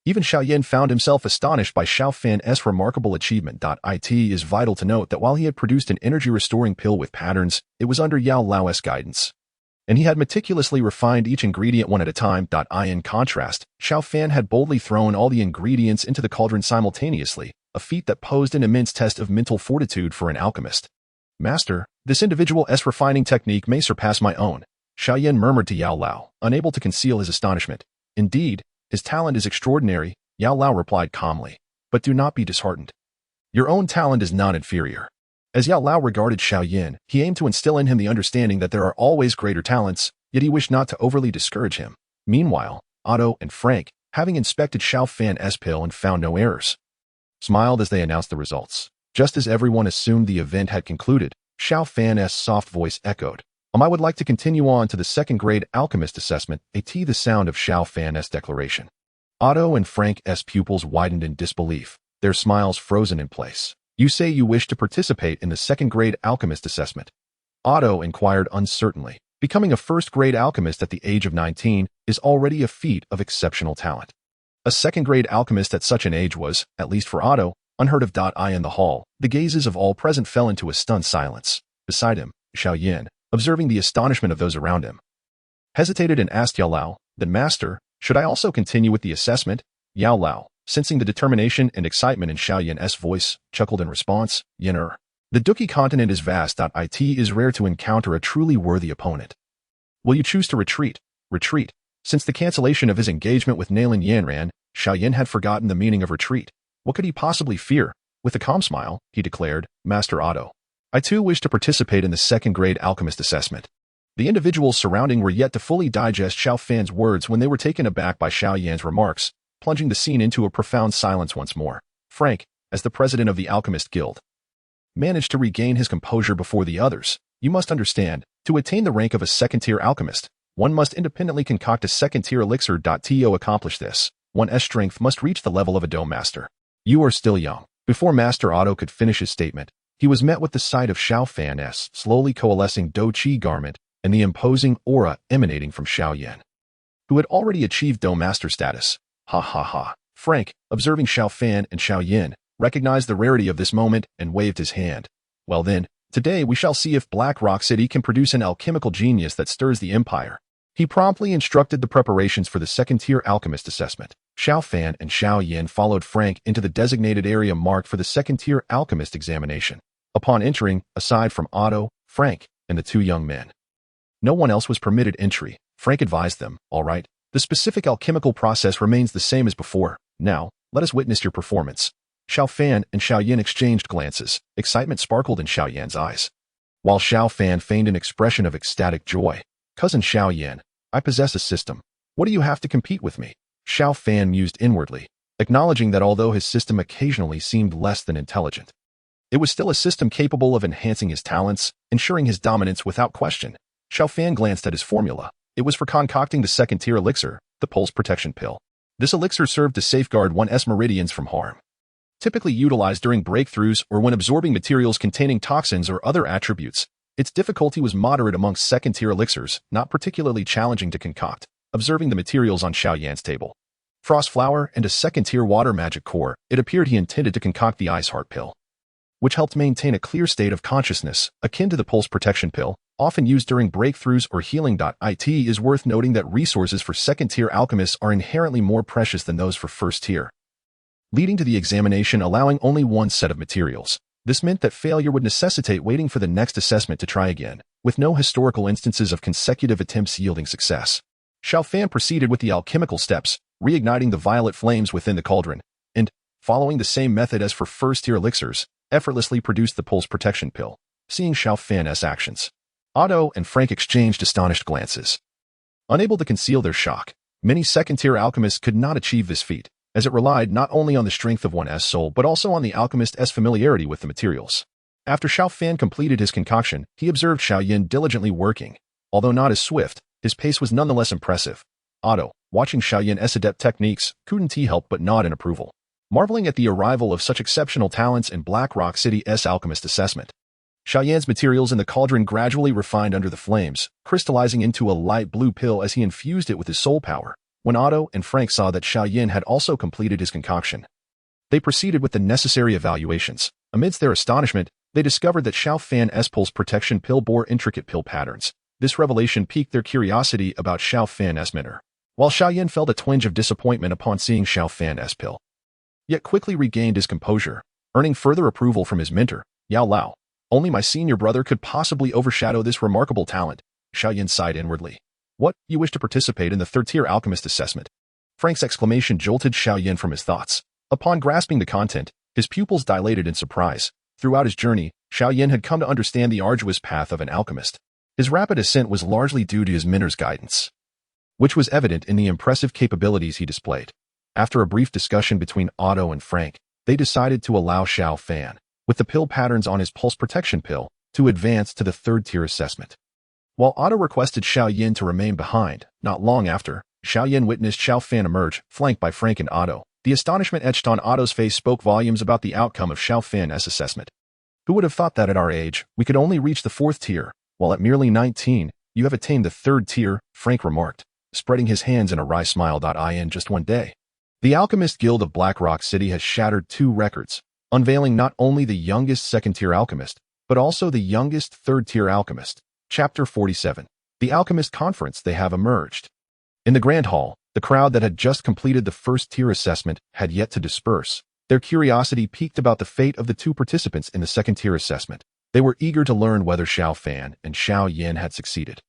Even Xiao Yan found himself astonished by Xiao Fan's remarkable achievement. It is vital to note that while he had produced an energy-restoring pill with patterns, it was under Yao Lao's guidance, and he had meticulously refined each ingredient one at a time. In contrast, Xiao Fan had boldly thrown all the ingredients into the cauldron simultaneously, a feat that posed an immense test of mental fortitude for an alchemist. "Master, this individual's refining technique may surpass my own," Xiao Yan murmured to Yao Lao, unable to conceal his astonishment. "Indeed, his talent is extraordinary," Yao Lao replied calmly. "But do not be disheartened. Your own talent is not inferior." As Yao Lao regarded Xiao Yan, he aimed to instill in him the understanding that there are always greater talents, yet he wished not to overly discourage him. Meanwhile, Otto and Frank, having inspected Xiao Fan's pill and found no errors, smiled as they announced the results. Just as everyone assumed the event had concluded, Xiao Fan's soft voice echoed. I would like to continue on to the second-grade alchemist assessment." The sound of Xiao Fan's declaration. Otto and Frank's pupils widened in disbelief, their smiles frozen in place. "You say you wish to participate in the second-grade alchemist assessment?" Otto inquired uncertainly. Becoming a first-grade alchemist at the age of 19 is already a feat of exceptional talent. A second-grade alchemist at such an age was, at least for Otto, unheard of. In the hall, the gazes of all present fell into a stunned silence. Beside him, Xiao Yan, observing the astonishment of those around him, hesitated and asked Yao Lao, "Then master, should I also continue with the assessment?" Yao Lao, sensing the determination and excitement in Xiao Yan's voice, chuckled in response. "Yener. The Duki continent is vast. It is rare to encounter a truly worthy opponent. Will you choose to retreat?" Retreat. Since the cancellation of his engagement with Nailin Yanran, Xiao Yan had forgotten the meaning of retreat. What could he possibly fear? With a calm smile, he declared, "Master Otto, I too wish to participate in the second-grade alchemist assessment." The individuals surrounding were yet to fully digest Xiao Fan's words when they were taken aback by Xiao Yan's remarks, plunging the scene into a profound silence once more. Frank, as the president of the Alchemist Guild, managed to regain his composure before the others. "You must understand, to attain the rank of a second-tier alchemist, one must independently concoct a second-tier elixir. To accomplish this, one's strength must reach the level of a Dou master. You are still young. Before Master Otto could finish his statement, he was met with the sight of Xiao Fan's slowly coalescing Dou Qi garment and the imposing aura emanating from Xiao Yan, who had already achieved Dou Master status. Ha ha ha. Frank, observing Xiao Fan and Xiao Yan, recognized the rarity of this moment and waved his hand. Well then, today we shall see if Black Rock City can produce an alchemical genius that stirs the empire. He promptly instructed the preparations for the second-tier alchemist assessment. Xiao Fan and Xiao Yan followed Frank into the designated area marked for the second-tier alchemist examination. Upon entering, aside from Otto, Frank, and the two young men, no one else was permitted entry. Frank advised them, "All right, the specific alchemical process remains the same as before. Now, let us witness your performance." Xiao Fan and Xiao Yan exchanged glances. Excitement sparkled in Xiao Yan's eyes, while Xiao Fan feigned an expression of ecstatic joy. "Cousin Xiao Yan, I possess a system. What do you have to compete with me?" Xiao Fan mused inwardly, acknowledging that although his system occasionally seemed less than intelligent, it was still a system capable of enhancing his talents, ensuring his dominance without question. Xiao Fan glanced at his formula. It was for concocting the second-tier elixir, the Pulse Protection Pill. This elixir served to safeguard one's meridians from harm, typically utilized during breakthroughs or when absorbing materials containing toxins or other attributes. Its difficulty was moderate amongst second-tier elixirs, not particularly challenging to concoct. Observing the materials on Xiao Yan's table, frost flower and a second-tier water magic core, it appeared he intended to concoct the Ice Heart Pill, which helped maintain a clear state of consciousness, akin to the Pulse Protection Pill, often used during breakthroughs or healing. It is worth noting that resources for second-tier alchemists are inherently more precious than those for first-tier, leading to the examination allowing only one set of materials. This meant that failure would necessitate waiting for the next assessment to try again, with no historical instances of consecutive attempts yielding success. Xiao Fan proceeded with the alchemical steps, reigniting the violet flames within the cauldron, and, following the same method as for first-tier elixirs, effortlessly produced the Pulse Protection Pill. Seeing Xiao Fan's actions, Otto and Frank exchanged astonished glances. Unable to conceal their shock, many second-tier alchemists could not achieve this feat, as it relied not only on the strength of one's soul but also on the alchemist's familiarity with the materials. After Xiao Fan completed his concoction, he observed Xiao Yan diligently working. Although not as swift, his pace was nonetheless impressive. Otto, watching Xiao Yan's adept techniques, couldn't help but nod in approval, marveling at the arrival of such exceptional talents in Black Rock City's alchemist assessment. Xiao Yan's materials in the cauldron gradually refined under the flames, crystallizing into a light blue pill as he infused it with his soul power. When Otto and Frank saw that Xiao Yan had also completed his concoction, they proceeded with the necessary evaluations. Amidst their astonishment, they discovered that Xiao Fan's Pulse Protection Pill bore intricate pill patterns. This revelation piqued their curiosity about Xiao Fan's mentor, while Xiao Yan felt a twinge of disappointment upon seeing Xiao Fan's pill, yet quickly regained his composure, earning further approval from his mentor, Yao Lao. "Only my senior brother could possibly overshadow this remarkable talent," Xiao Yan sighed inwardly. "What, you wish to participate in the third-tier alchemist assessment?" Frank's exclamation jolted Xiao Yan from his thoughts. Upon grasping the content, his pupils dilated in surprise. Throughout his journey, Xiao Yan had come to understand the arduous path of an alchemist. His rapid ascent was largely due to his mentor's guidance, which was evident in the impressive capabilities he displayed. After a brief discussion between Otto and Frank, they decided to allow Xiao Fan, with the pill patterns on his Pulse Protection Pill, to advance to the third-tier assessment. While Otto requested Xiao Yan to remain behind, not long after, Xiao Yan witnessed Xiao Fan emerge, flanked by Frank and Otto. The astonishment etched on Otto's face spoke volumes about the outcome of Xiao Fan's assessment. "Who would have thought that at our age, we could only reach the fourth tier, while at merely 19, you have attained the third tier," Frank remarked, spreading his hands in a wry smile. In just one day, the Alchemist Guild of Black Rock City has shattered 2 records, unveiling not only the youngest second-tier alchemist, but also the youngest third-tier alchemist. Chapter 47. The Alchemist Conference. They have emerged. In the Grand Hall, the crowd that had just completed the first-tier assessment had yet to disperse. Their curiosity piqued about the fate of the 2 participants in the second-tier assessment. They were eager to learn whether Xiao Fan and Xiao Yan had succeeded,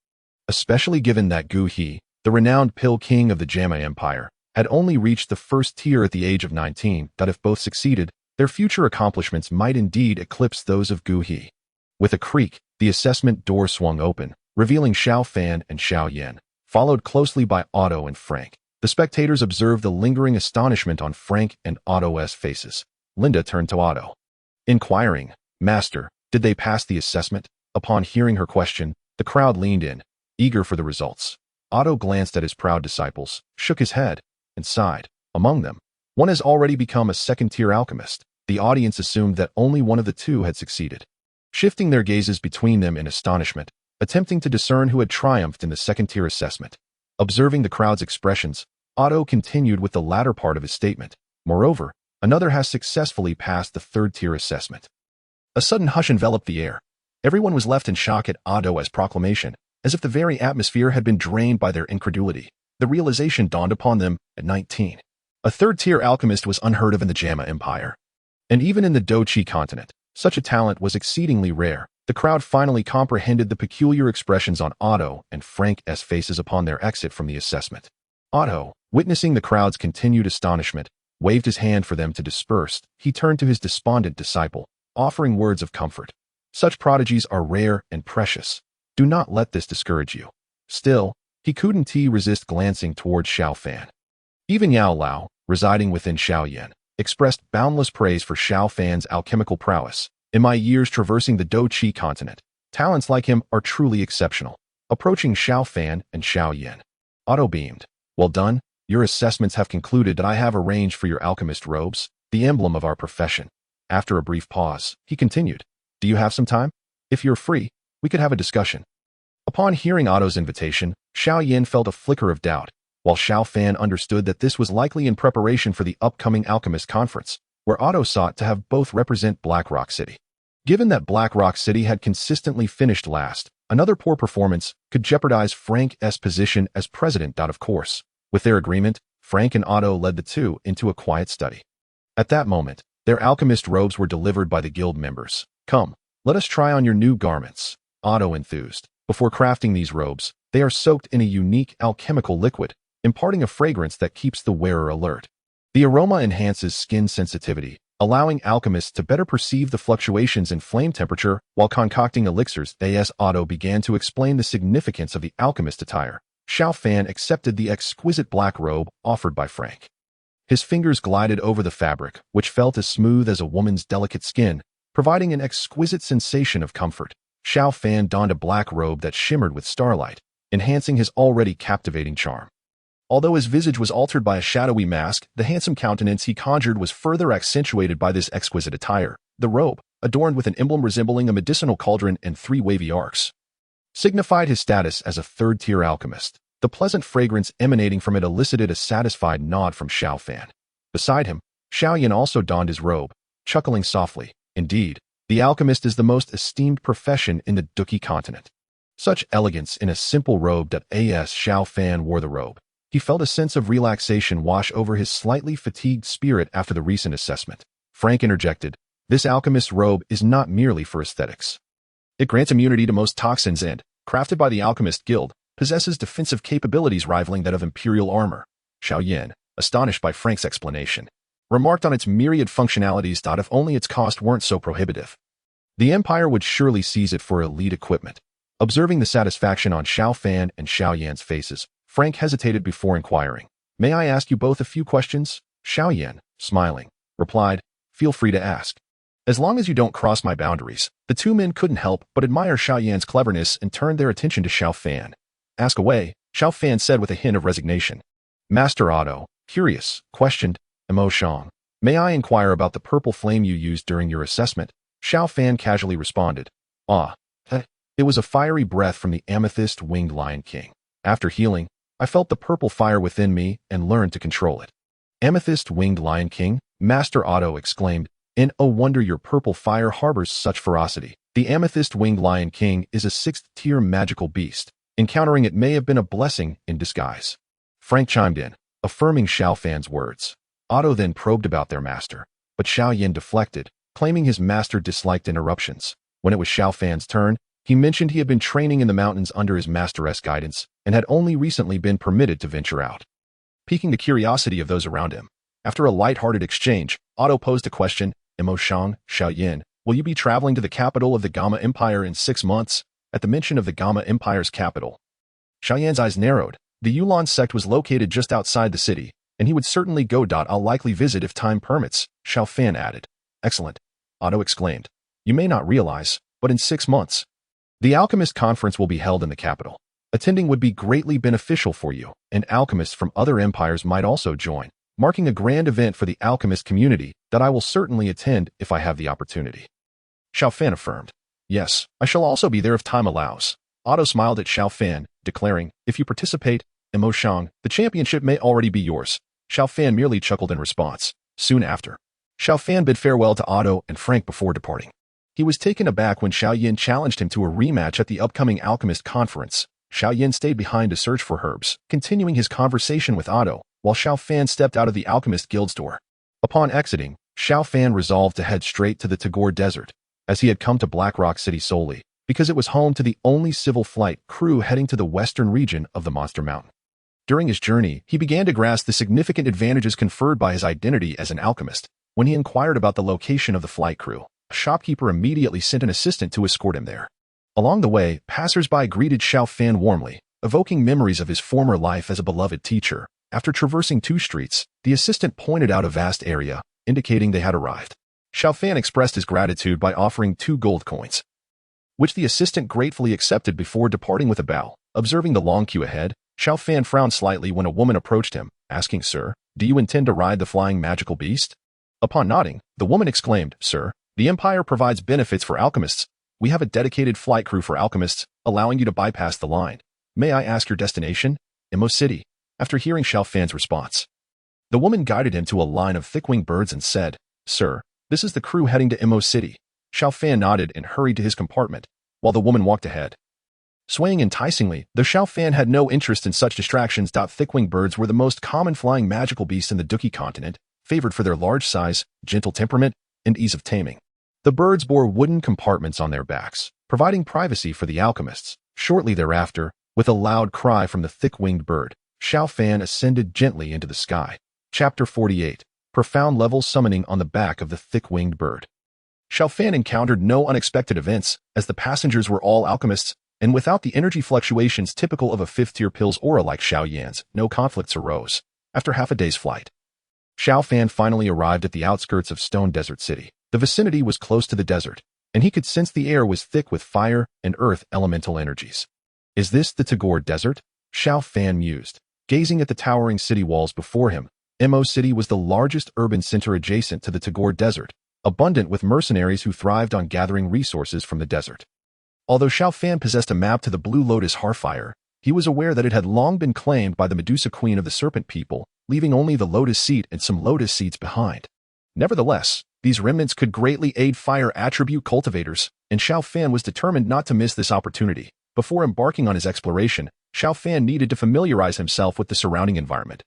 especially given that Gu He, the renowned pill king of the Jama Empire, had only reached the first tier at the age of 19. That if both succeeded, their future accomplishments might indeed eclipse those of Gu He. With a creak, the assessment door swung open, revealing Xiao Fan and Xiao Yan, followed closely by Otto and Frank. The spectators observed the lingering astonishment on Frank and Otto's faces. Linda turned to Otto, inquiring, "Master, did they pass the assessment?" Upon hearing her question, the crowd leaned in, eager for the results. Otto glanced at his proud disciples, shook his head, and sighed. Among them, one has already become a second-tier alchemist. The audience assumed that only one of the two had succeeded, shifting their gazes between them in astonishment, attempting to discern who had triumphed in the second-tier assessment. Observing the crowd's expressions, Otto continued with the latter part of his statement. Moreover, another has successfully passed the third-tier assessment. A sudden hush enveloped the air. Everyone was left in shock at Otto's proclamation, as if the very atmosphere had been drained by their incredulity. The realization dawned upon them at 19. A third-tier alchemist was unheard of in the Gamma Empire. And even in the Dou Po continent, such a talent was exceedingly rare. The crowd finally comprehended the peculiar expressions on Otto and Frank's faces upon their exit from the assessment. Otto, witnessing the crowd's continued astonishment, waved his hand for them to disperse. He turned to his despondent disciple, offering words of comfort. Such prodigies are rare and precious. Do not let this discourage you. Still, he couldn't resist glancing toward Xiao Fan. Even Yao Lao, residing within Xiao Yan, expressed boundless praise for Xiao Fan's alchemical prowess. In my years traversing the Dou Po continent, talents like him are truly exceptional. Approaching Xiao Fan and Xiao Yan, Otto beamed. Well done, your assessments have concluded that I have arranged for your alchemist robes, the emblem of our profession. After a brief pause, he continued, do you have some time? If you're free, we could have a discussion. Upon hearing Otto's invitation, Xiao Yan felt a flicker of doubt, while Xiao Fan understood that this was likely in preparation for the upcoming alchemist conference, where Otto sought to have both represent Black Rock City. Given that Black Rock City had consistently finished last, another poor performance could jeopardize Frank's position as president. Of course, with their agreement, Frank and Otto led the two into a quiet study. At that moment, their alchemist robes were delivered by the guild members. Come, let us try on your new garments, Otto enthused. Before crafting these robes, they are soaked in a unique alchemical liquid, imparting a fragrance that keeps the wearer alert. The aroma enhances skin sensitivity, allowing alchemists to better perceive the fluctuations in flame temperature while concocting elixirs. As Otto began to explain the significance of the alchemist attire, Xiao Fan accepted the exquisite black robe offered by Frank. His fingers glided over the fabric, which felt as smooth as a woman's delicate skin, providing an exquisite sensation of comfort. Xiao Fan donned a black robe that shimmered with starlight, enhancing his already captivating charm. Although his visage was altered by a shadowy mask, the handsome countenance he conjured was further accentuated by this exquisite attire. The robe, adorned with an emblem resembling a medicinal cauldron and 3 wavy arcs, signified his status as a third-tier alchemist. The pleasant fragrance emanating from it elicited a satisfied nod from Xiao Fan. Beside him, Xiao Yan also donned his robe, chuckling softly. Indeed, the alchemist is the most esteemed profession in the Dou Po continent. Such elegance in a simple robe. As Xiao Fan wore the robe, he felt a sense of relaxation wash over his slightly fatigued spirit after the recent assessment. Frank interjected, this alchemist's robe is not merely for aesthetics. It grants immunity to most toxins and, crafted by the Alchemist Guild, possesses defensive capabilities rivaling that of Imperial armor. Xiao Yan, astonished by Frank's explanation, remarked on its myriad functionalities. If only its cost weren't so prohibitive, the Empire would surely seize it for elite equipment. Observing the satisfaction on Xiao Fan and Xiao Yan's faces, Frank hesitated before inquiring. May I ask you both a few questions? Xiao Yan, smiling, replied, feel free to ask. As long as you don't cross my boundaries. The two men couldn't help but admire Xiao Yan's cleverness and turned their attention to Xiao Fan. Ask away, Xiao Fan said with a hint of resignation. Master Otto, curious, questioned, Mo Shang. May I inquire about the purple flame you used during your assessment? Xiao Fan casually responded. It was a fiery breath from the amethyst-winged Lion King. After healing, I felt the purple fire within me and learned to control it. Amethyst-winged Lion King? Master Otto exclaimed. And oh wonder your purple fire harbors such ferocity. The amethyst-winged Lion King is a 6th-tier magical beast. Encountering it may have been a blessing in disguise. Frank chimed in, affirming Xiao Fan's words. Otto then probed about their master, but Xiao Yan deflected, claiming his master disliked interruptions. When it was Xiao Fan's turn, he mentioned he had been training in the mountains under his master's guidance and had only recently been permitted to venture out, piquing the curiosity of those around him. After a light-hearted exchange, Otto posed a question. Mo Shang, Xiao Yan, will you be traveling to the capital of the Gamma Empire in 6 months? At the mention of the Gamma Empire's capital, Xiao Yan's eyes narrowed. The Yulan sect was located just outside the city, and he would certainly go. I'll likely visit if time permits, Xiao Fan added. Excellent, Otto exclaimed. You may not realize, but in 6 months, the Alchemist Conference will be held in the capital. Attending would be greatly beneficial for you, and alchemists from other empires might also join. marking a grand event for the alchemist community that I will certainly attend if I have the opportunity. Xiao Fan affirmed. Yes, I shall also be there if time allows. Otto smiled at Xiao Fan, declaring, if you participate, Mo Shang, the championship may already be yours. Xiao Fan merely chuckled in response. Soon after, Xiao Fan bid farewell to Otto and Frank before departing. He was taken aback when Xiao Yan challenged him to a rematch at the upcoming Alchemist Conference. Xiao Yan stayed behind to search for herbs, continuing his conversation with Otto, while Xiao Fan stepped out of the Alchemist Guild's door. Upon exiting, Xiao Fan resolved to head straight to the Tagore Desert, as he had come to Black Rock City solely because it was home to the only civil flight crew heading to the western region of the Monster Mountain. During his journey, he began to grasp the significant advantages conferred by his identity as an alchemist. When he inquired about the location of the flight crew, a shopkeeper immediately sent an assistant to escort him there. Along the way, passers-by greeted Xiao Fan warmly, evoking memories of his former life as a beloved teacher. After traversing 2 streets, the assistant pointed out a vast area, indicating they had arrived. Xiao Fan expressed his gratitude by offering 2 gold coins, which the assistant gratefully accepted before departing with a bow. Observing the long queue ahead, Xiao Fan frowned slightly when a woman approached him, asking, Sir, do you intend to ride the flying magical beast? Upon nodding, the woman exclaimed, Sir, the Empire provides benefits for alchemists. We have a dedicated flight crew for alchemists, allowing you to bypass the line. May I ask your destination? Imo City. After hearing Xiao Fan's response, the woman guided him to a line of thick-winged birds and said, Sir, this is the crew heading to Imo City. Xiao Fan nodded and hurried to his compartment, while the woman walked ahead. Swaying enticingly, though Xiao Fan had no interest in such distractions. Thick-winged birds were the most common flying magical beasts in the Duki continent, favored for their large size, gentle temperament, and ease of taming. The birds bore wooden compartments on their backs, providing privacy for the alchemists. Shortly thereafter, with a loud cry from the thick-winged bird, Xiao Fan ascended gently into the sky. Chapter 48. Profound level summoning on the back of the thick-winged bird. Xiao Fan encountered no unexpected events, as the passengers were all alchemists, and without the energy fluctuations typical of a 5th-tier pill's aura like Xiao Yan's, no conflicts arose. After half a day's flight, Xiao Fan finally arrived at the outskirts of Stone Desert City. The vicinity was close to the desert, and he could sense the air was thick with fire and earth elemental energies. Is this the Tagore Desert? Xiao Fan mused, gazing at the towering city walls before him. Mo City was the largest urban center adjacent to the Tagore Desert, abundant with mercenaries who thrived on gathering resources from the desert. Although Xiao Fan possessed a map to the Blue Lotus Hearthfire, he was aware that it had long been claimed by the Medusa Queen of the Serpent People, leaving only the Lotus Seat and some Lotus Seeds behind. Nevertheless, these remnants could greatly aid fire attribute cultivators, and Xiao Fan was determined not to miss this opportunity. Before embarking on his exploration, Xiao Fan needed to familiarize himself with the surrounding environment,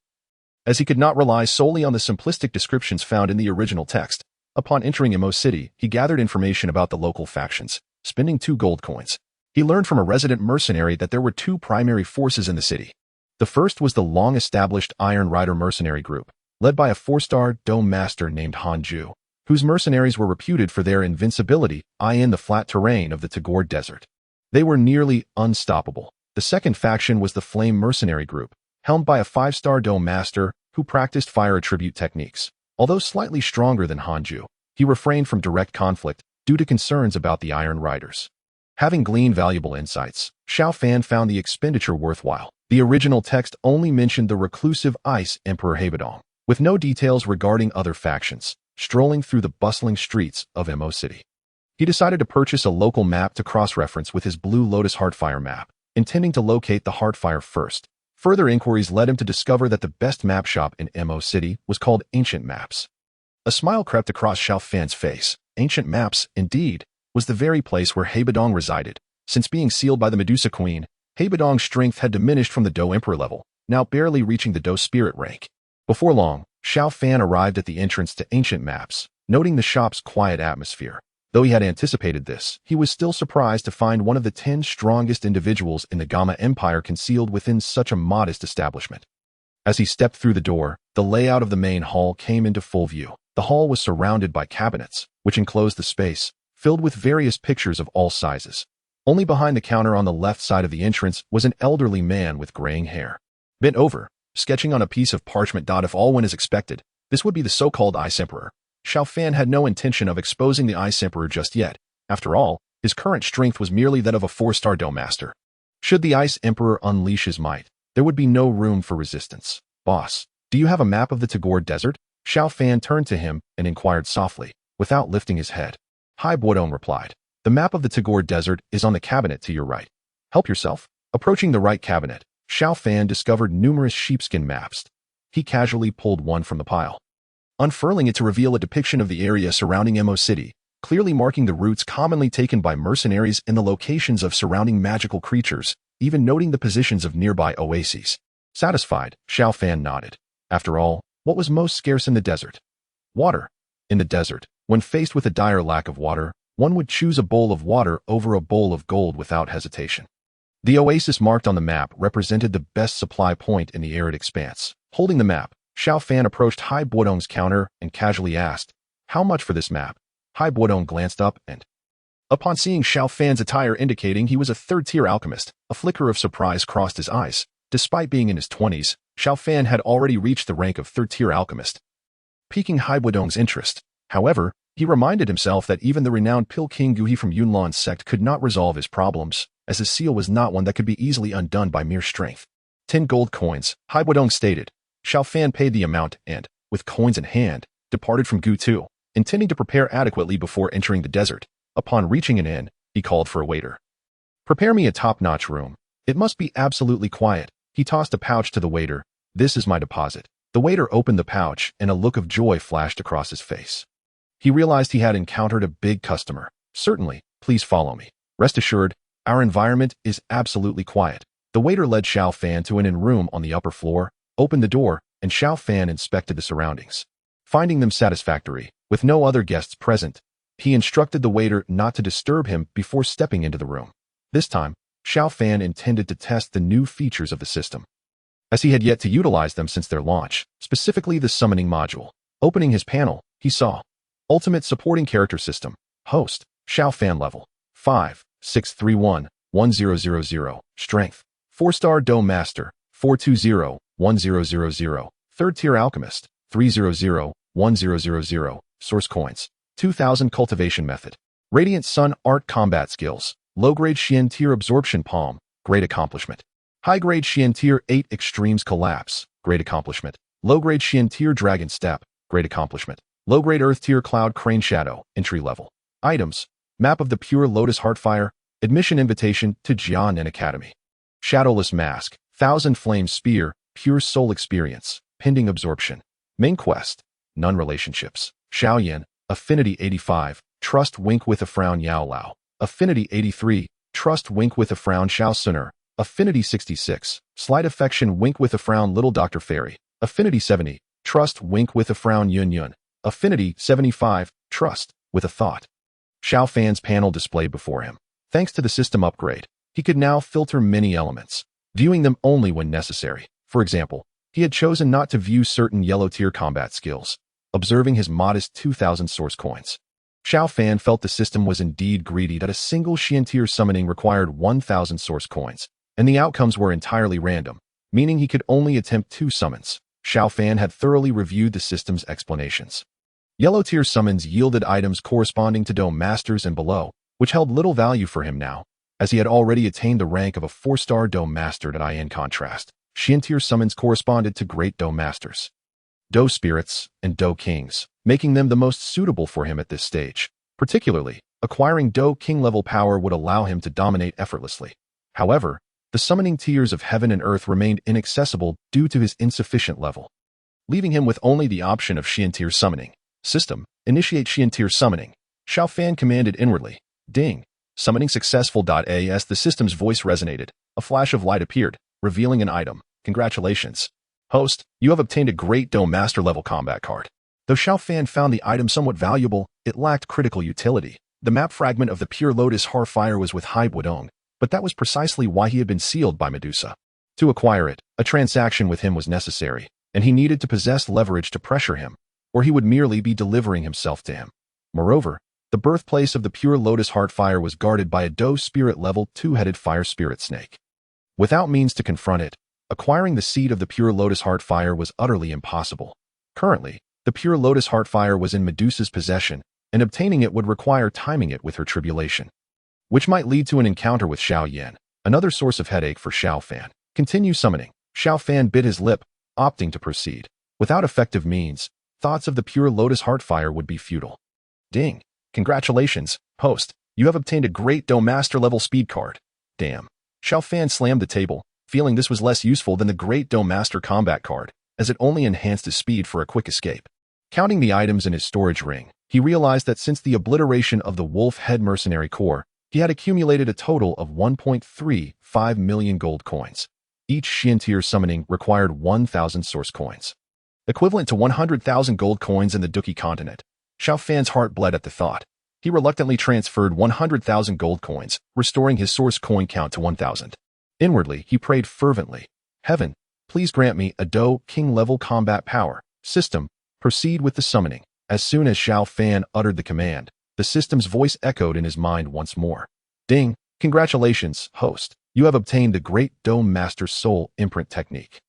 as he could not rely solely on the simplistic descriptions found in the original text. Upon entering Imo City, he gathered information about the local factions. Spending 2 gold coins, he learned from a resident mercenary that there were 2 primary forces in the city. The first was the long-established Iron Rider mercenary group, led by a 4-star dome master named Hanju, whose mercenaries were reputed for their invincibility in the flat terrain of the Tagore Desert. They were nearly unstoppable. The second faction was the Flame mercenary group, helmed by a 5-star dome master who practiced fire attribute techniques. Although slightly stronger than Hanju, he refrained from direct conflict due to concerns about the Iron Riders. Having gleaned valuable insights, Xiao Fan found the expenditure worthwhile. The original text only mentioned the reclusive Ice Emperor Hebedong, with no details regarding other factions. Strolling through the bustling streets of Mo City, he decided to purchase a local map to cross-reference with his Blue Lotus Hearthfire map, intending to locate the Hearthfire first. Further inquiries led him to discover that the best map shop in Mo City was called Ancient Maps. A smile crept across Xiao Fan's face. Ancient Maps, indeed, was the very place where Hebedong resided. Since being sealed by the Medusa Queen, Hebedong's strength had diminished from the Dou Emperor level, now barely reaching the Dou Spirit rank. Before long, Xiao Fan arrived at the entrance to Ancient Maps, noting the shop's quiet atmosphere. Though he had anticipated this, he was still surprised to find one of the 10 strongest individuals in the Gamma Empire concealed within such a modest establishment. As he stepped through the door, the layout of the main hall came into full view. The hall was surrounded by cabinets, which enclosed the space, filled with various pictures of all sizes. Only behind the counter on the left side of the entrance was an elderly man with graying hair, bent over, sketching on a piece of parchment. If all went as expected, this would be the so-called Ice Emperor. Xiao Fan had no intention of exposing the Ice Emperor just yet. After all, his current strength was merely that of a 4-star Dome Master. Should the Ice Emperor unleash his might, there would be no room for resistance. Boss, Do you have a map of the Tagore Desert? Xiao Fan turned to him and inquired softly, without lifting his head. Hai Buodong replied. The map of the Tagore Desert is on the cabinet to your right. Help yourself. Approaching the right cabinet, Xiao Fan discovered numerous sheepskin maps. He casually pulled one from the pile, unfurling it to reveal a depiction of the area surrounding Mo City, clearly marking the routes commonly taken by mercenaries and the locations of surrounding magical creatures, even noting the positions of nearby oases. Satisfied, Xiao Fan nodded. After all, what was most scarce in the desert? Water. In the desert, when faced with a dire lack of water, one would choose a bowl of water over a bowl of gold without hesitation. The oasis marked on the map represented the best supply point in the arid expanse. Holding the map, Xiao Fan approached Hai Buodong's counter and casually asked, "How much for this map?" Hai Buodong glanced up and, upon seeing Xiao Fan's attire indicating he was a third-tier alchemist, a flicker of surprise crossed his eyes. Despite being in his 20s, Xiao Fan had already reached the rank of third-tier alchemist, piquing Hai Buodong's interest. However, he reminded himself that even the renowned Pil King Guhi from Yunlan's sect could not resolve his problems, as his seal was not one that could be easily undone by mere strength. 10 gold coins, Hai Buodong stated. Xiao Fan paid the amount and, with coins in hand, departed from Gu, intending to prepare adequately before entering the desert. Upon reaching an inn, he called for a waiter. "Prepare me a top-notch room. It must be absolutely quiet." He tossed a pouch to the waiter. "This is my deposit." The waiter opened the pouch and a look of joy flashed across his face. He realized he had encountered a big customer. "Certainly, please follow me. Rest assured, our environment is absolutely quiet." The waiter led Xiao Fan to an inn room on the upper floor, opened the door, and Xiao Fan inspected the surroundings. Finding them satisfactory, with no other guests present, he instructed the waiter not to disturb him before stepping into the room. This time, Xiao Fan intended to test the new features of the system, as he had yet to utilize them since their launch, specifically the summoning module. Opening his panel, he saw Ultimate Supporting Character System, Host, Xiao Fan level 5, 631, 1000, Strength, 4-star Dou Master, 420, 1000, 3rd-tier Alchemist, 300, 1000, Source Coins, 2000 Cultivation Method, Radiant Sun Art Combat Skills, Low-grade Xian Tier Absorption Palm, Great Accomplishment. High-grade Xian Tier 8 Extremes Collapse, Great Accomplishment. Low-grade Xian Tier Dragon Step, Great Accomplishment. Low-grade Earth Tier Cloud Crane Shadow, Entry Level. Items: Map of the Pure Lotus Heartfire, Admission Invitation to Jianan Academy. Shadowless Mask, Thousand Flame Spear, Pure Soul Experience, Pending Absorption. Main Quest, None Relationships. Xiao Yan, Affinity 85, Trust Wink with a Frown Yao Lao. Affinity 83, Trust Wink with a Frown Xiao Suner. Affinity 66, Slight Affection Wink with a Frown Little Dr. Fairy. Affinity 70, Trust Wink with a Frown Yun Yun. Affinity 75, Trust with a Thought. Xiao Fan's panel displayed before him. Thanks to the system upgrade, he could now filter many elements, viewing them only when necessary. For example, he had chosen not to view certain yellow-tier combat skills, observing his modest 2,000 source coins. Xiao Fan felt the system was indeed greedy that a single Xian-tier summoning required 1,000 source coins, and the outcomes were entirely random, meaning he could only attempt 2 summons. Xiao Fan had thoroughly reviewed the system's explanations. Yellow-tier summons yielded items corresponding to Dou Masters and below, which held little value for him now, as he had already attained the rank of a 4-star Dou Master. In contrast, Xian-tier summons corresponded to Great Dou Masters, Dou Spirits, and Dou Kings, making them the most suitable for him at this stage. Particularly, acquiring Dou King level power would allow him to dominate effortlessly. However, the summoning tiers of heaven and earth remained inaccessible due to his insufficient level, leaving him with only the option of Xian-tier summoning. System, initiate Xian-tier summoning. Xiao Fan commanded inwardly. Ding. Summoning successful. As the system's voice resonated, a flash of light appeared, revealing an item. Congratulations, host, you have obtained a Great Dou Master level combat card. Though Xiao Fan found the item somewhat valuable, it lacked critical utility. The map fragment of the Pure Lotus Heartfire was with Hai Buodong, but that was precisely why he had been sealed by Medusa. To acquire it, a transaction with him was necessary, and he needed to possess leverage to pressure him, or he would merely be delivering himself to him. Moreover, the birthplace of the Pure Lotus Heartfire was guarded by a Dou Spirit level 2-headed fire spirit snake. Without means to confront it, acquiring the seed of the Pure Lotus Heartfire was utterly impossible. Currently, the Pure Lotus Heartfire was in Medusa's possession, and obtaining it would require timing it with her tribulation, which might lead to an encounter with Xiao Yan, another source of headache for Xiao Fan. Continue summoning. Xiao Fan bit his lip, opting to proceed. Without effective means, thoughts of the pure Lotus Heartfire would be futile. Ding. Congratulations, host. You have obtained a Great Dou Master level speed card. Damn. Xiao Fan slammed the table, feeling this was less useful than the Great Dou Master combat card, as it only enhanced his speed for a quick escape. Counting the items in his storage ring, he realized that since the obliteration of the Wolf Head Mercenary Core, he had accumulated a total of 1.35 million gold coins. Each Xian summoning required 1,000 source coins, equivalent to 100,000 gold coins in the Duki continent. Xiao Fan's heart bled at the thought. He reluctantly transferred 100,000 gold coins, restoring his source coin count to 1,000. Inwardly, he prayed fervently. Heaven, please grant me a Dou King level combat power. System, proceed with the summoning. As soon as Xiao Fan uttered the command, the system's voice echoed in his mind once more. Ding, congratulations, host. You have obtained the Great Dou Master Soul Imprint Technique.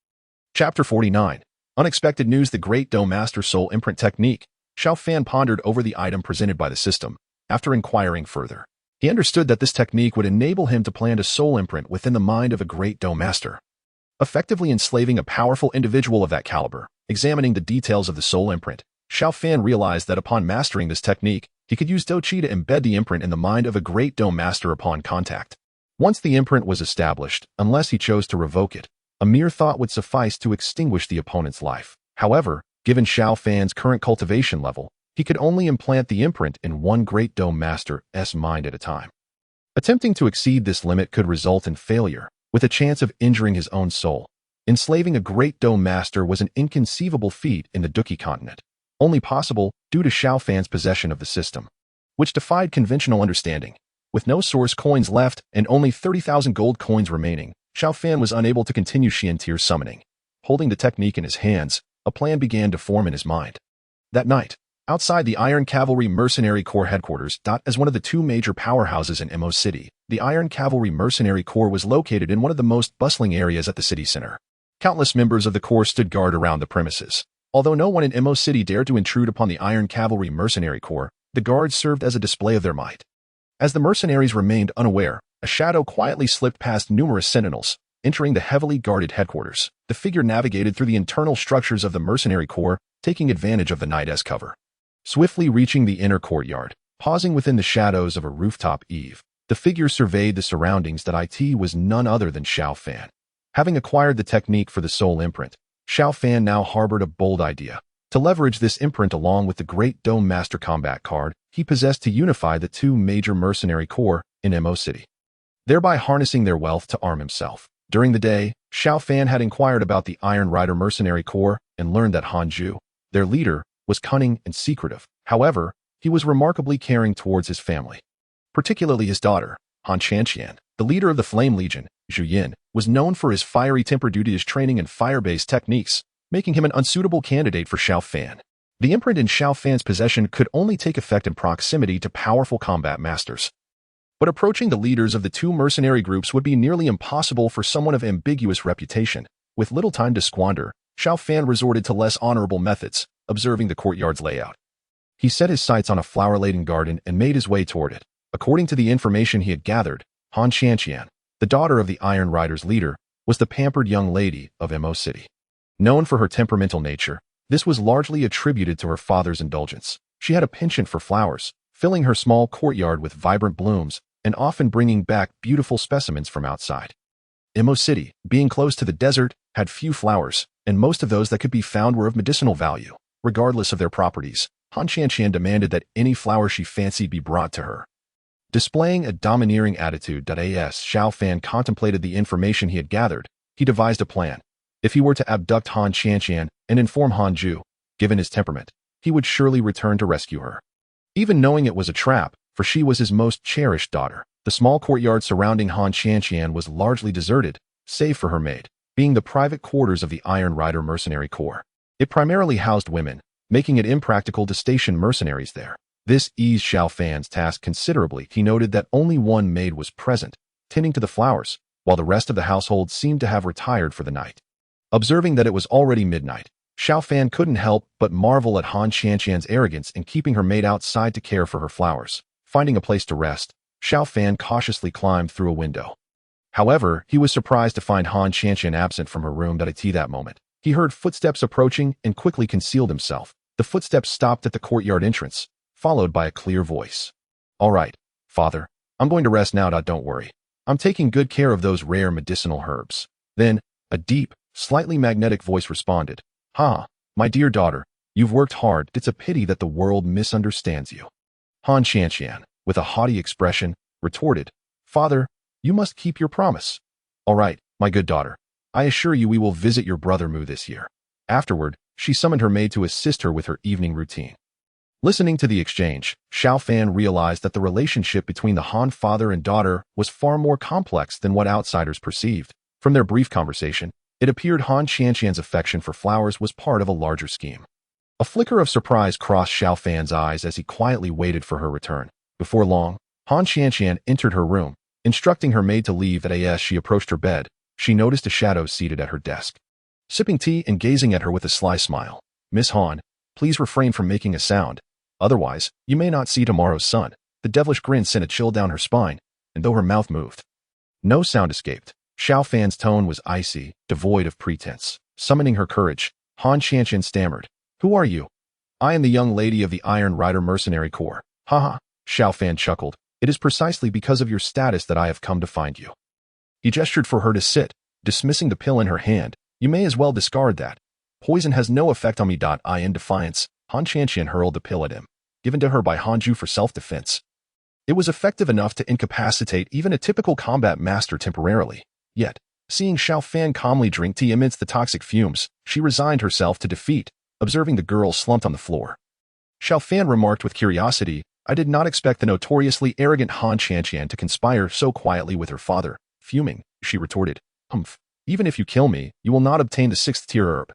Chapter 49. Unexpected news. The Great Dou Master Soul Imprint Technique. Xiao Fan pondered over the item presented by the system. After inquiring further, he understood that this technique would enable him to plant a soul imprint within the mind of a Great Dou Master, effectively enslaving a powerful individual of that caliber. Examining the details of the soul imprint, Xiao Fan realized that upon mastering this technique, he could use Dou Qi to embed the imprint in the mind of a Great Dou Master upon contact. Once the imprint was established, unless he chose to revoke it, a mere thought would suffice to extinguish the opponent's life. However, given Xiao Fan's current cultivation level, he could only implant the imprint in one Great Dou Master's mind at a time. Attempting to exceed this limit could result in failure, with a chance of injuring his own soul. Enslaving a Great Dou Master was an inconceivable feat in the Duki continent, only possible due to Xiao Fan's possession of the system, which defied conventional understanding. With no source coins left and only 30,000 gold coins remaining, Xiao Fan was unable to continue Xian summoning. Holding the technique in his hands, a plan began to form in his mind. That night, outside the Iron Cavalry Mercenary Corps headquarters, as one of the two major powerhouses in Emo City, the Iron Cavalry Mercenary Corps was located in one of the most bustling areas at the city center. Countless members of the Corps stood guard around the premises. Although no one in Emo City dared to intrude upon the Iron Cavalry Mercenary Corps, the guards served as a display of their might. As the mercenaries remained unaware, a shadow quietly slipped past numerous sentinels, entering the heavily guarded headquarters. The figure navigated through the internal structures of the Mercenary Corps, taking advantage of the night as cover. Swiftly reaching the inner courtyard, pausing within the shadows of a rooftop eave, the figure surveyed the surroundings. It was none other than Xiao Fan. Having acquired the technique for the soul imprint, Xiao Fan now harbored a bold idea. To leverage this imprint along with the Great Dou Master combat card he possessed to unify the two major mercenary corps in Emo City, thereby harnessing their wealth to arm himself. During the day, Xiao Fan had inquired about the Iron Rider Mercenary Corps and learned that Hanju, their leader, was cunning and secretive. However, he was remarkably caring towards his family, particularly his daughter. Han Qian, the leader of the Flame Legion, Zhu Yin, was known for his fiery temper due to his training in fire-based techniques, making him an unsuitable candidate for Xiao Fan. The imprint in Xiao Fan's possession could only take effect in proximity to powerful combat masters. But approaching the leaders of the two mercenary groups would be nearly impossible for someone of ambiguous reputation. With little time to squander, Xiao Fan resorted to less honorable methods, observing the courtyard's layout. He set his sights on a flower-laden garden and made his way toward it. According to the information he had gathered, Han Qian, the daughter of the Iron Rider's leader, was the pampered young lady of Emo City. Known for her temperamental nature, this was largely attributed to her father's indulgence. She had a penchant for flowers, filling her small courtyard with vibrant blooms and often bringing back beautiful specimens from outside. Emo City, being close to the desert, had few flowers, and most of those that could be found were of medicinal value. Regardless of their properties, Han Qian demanded that any flower she fancied be brought to her. Displaying a domineering attitude, Xiao Fan contemplated the information he had gathered. He devised a plan. If he were to abduct Han Qian and inform Hanju, given his temperament, he would surely return to rescue her. Even knowing it was a trap, for she was his most cherished daughter. The small courtyard surrounding Han Qian was largely deserted, save for her maid, being the private quarters of the Iron Rider Mercenary Corps. It primarily housed women, making it impractical to station mercenaries there. This eased Xiao Fan's task considerably. He noted that only one maid was present, tending to the flowers, while the rest of the household seemed to have retired for the night. Observing that it was already midnight, Xiao Fan couldn't help but marvel at Han Qian's arrogance in keeping her maid outside to care for her flowers. Finding a place to rest, Xiao Fan cautiously climbed through a window. However, he was surprised to find Han Qian absent from her room at that moment. He heard footsteps approaching and quickly concealed himself. The footsteps stopped at the courtyard entrance, followed by a clear voice. "All right, Father. I'm going to rest now. Don't worry. I'm taking good care of those rare medicinal herbs." Then, a deep, slightly magnetic voice responded. "Ha, my dear daughter, you've worked hard. It's a pity that the world misunderstands you." Han Xianxian, with a haughty expression, retorted, "Father, you must keep your promise." "All right, my good daughter. I assure you we will visit your brother Mu this year." Afterward, she summoned her maid to assist her with her evening routine. Listening to the exchange, Xiao Fan realized that the relationship between the Han father and daughter was far more complex than what outsiders perceived. From their brief conversation, it appeared Han Xianxian's affection for flowers was part of a larger scheme. A flicker of surprise crossed Xiao Fan's eyes as he quietly waited for her return. Before long, Han Xianxian entered her room, instructing her maid to leave. As she approached her bed, she noticed a shadow seated at her desk. Sipping tea and gazing at her with a sly smile. "Miss Han, please refrain from making a sound. Otherwise, you may not see tomorrow's sun." The devilish grin sent a chill down her spine, and though her mouth moved, no sound escaped. Xiao Fan's tone was icy, devoid of pretense. Summoning her courage, Han Xianxian stammered, "Who are you?" "I am the young lady of the Iron Rider Mercenary Corps." "Haha," Xiao Fan chuckled. "It is precisely because of your status that I have come to find you." He gestured for her to sit, dismissing the pill in her hand. "You may as well discard that. Poison has no effect on me." In defiance, Han Xianxian hurled the pill at him, given to her by Hanju for self-defense. It was effective enough to incapacitate even a typical combat master temporarily. Yet, seeing Xiao Fan calmly drink tea amidst the toxic fumes, she resigned herself to defeat, observing the girl slumped on the floor. Xiao Fan remarked with curiosity, "I did not expect the notoriously arrogant Han Xianxian to conspire so quietly with her father." Fuming, she retorted, "Humph, even if you kill me, you will not obtain the 6th-tier herb."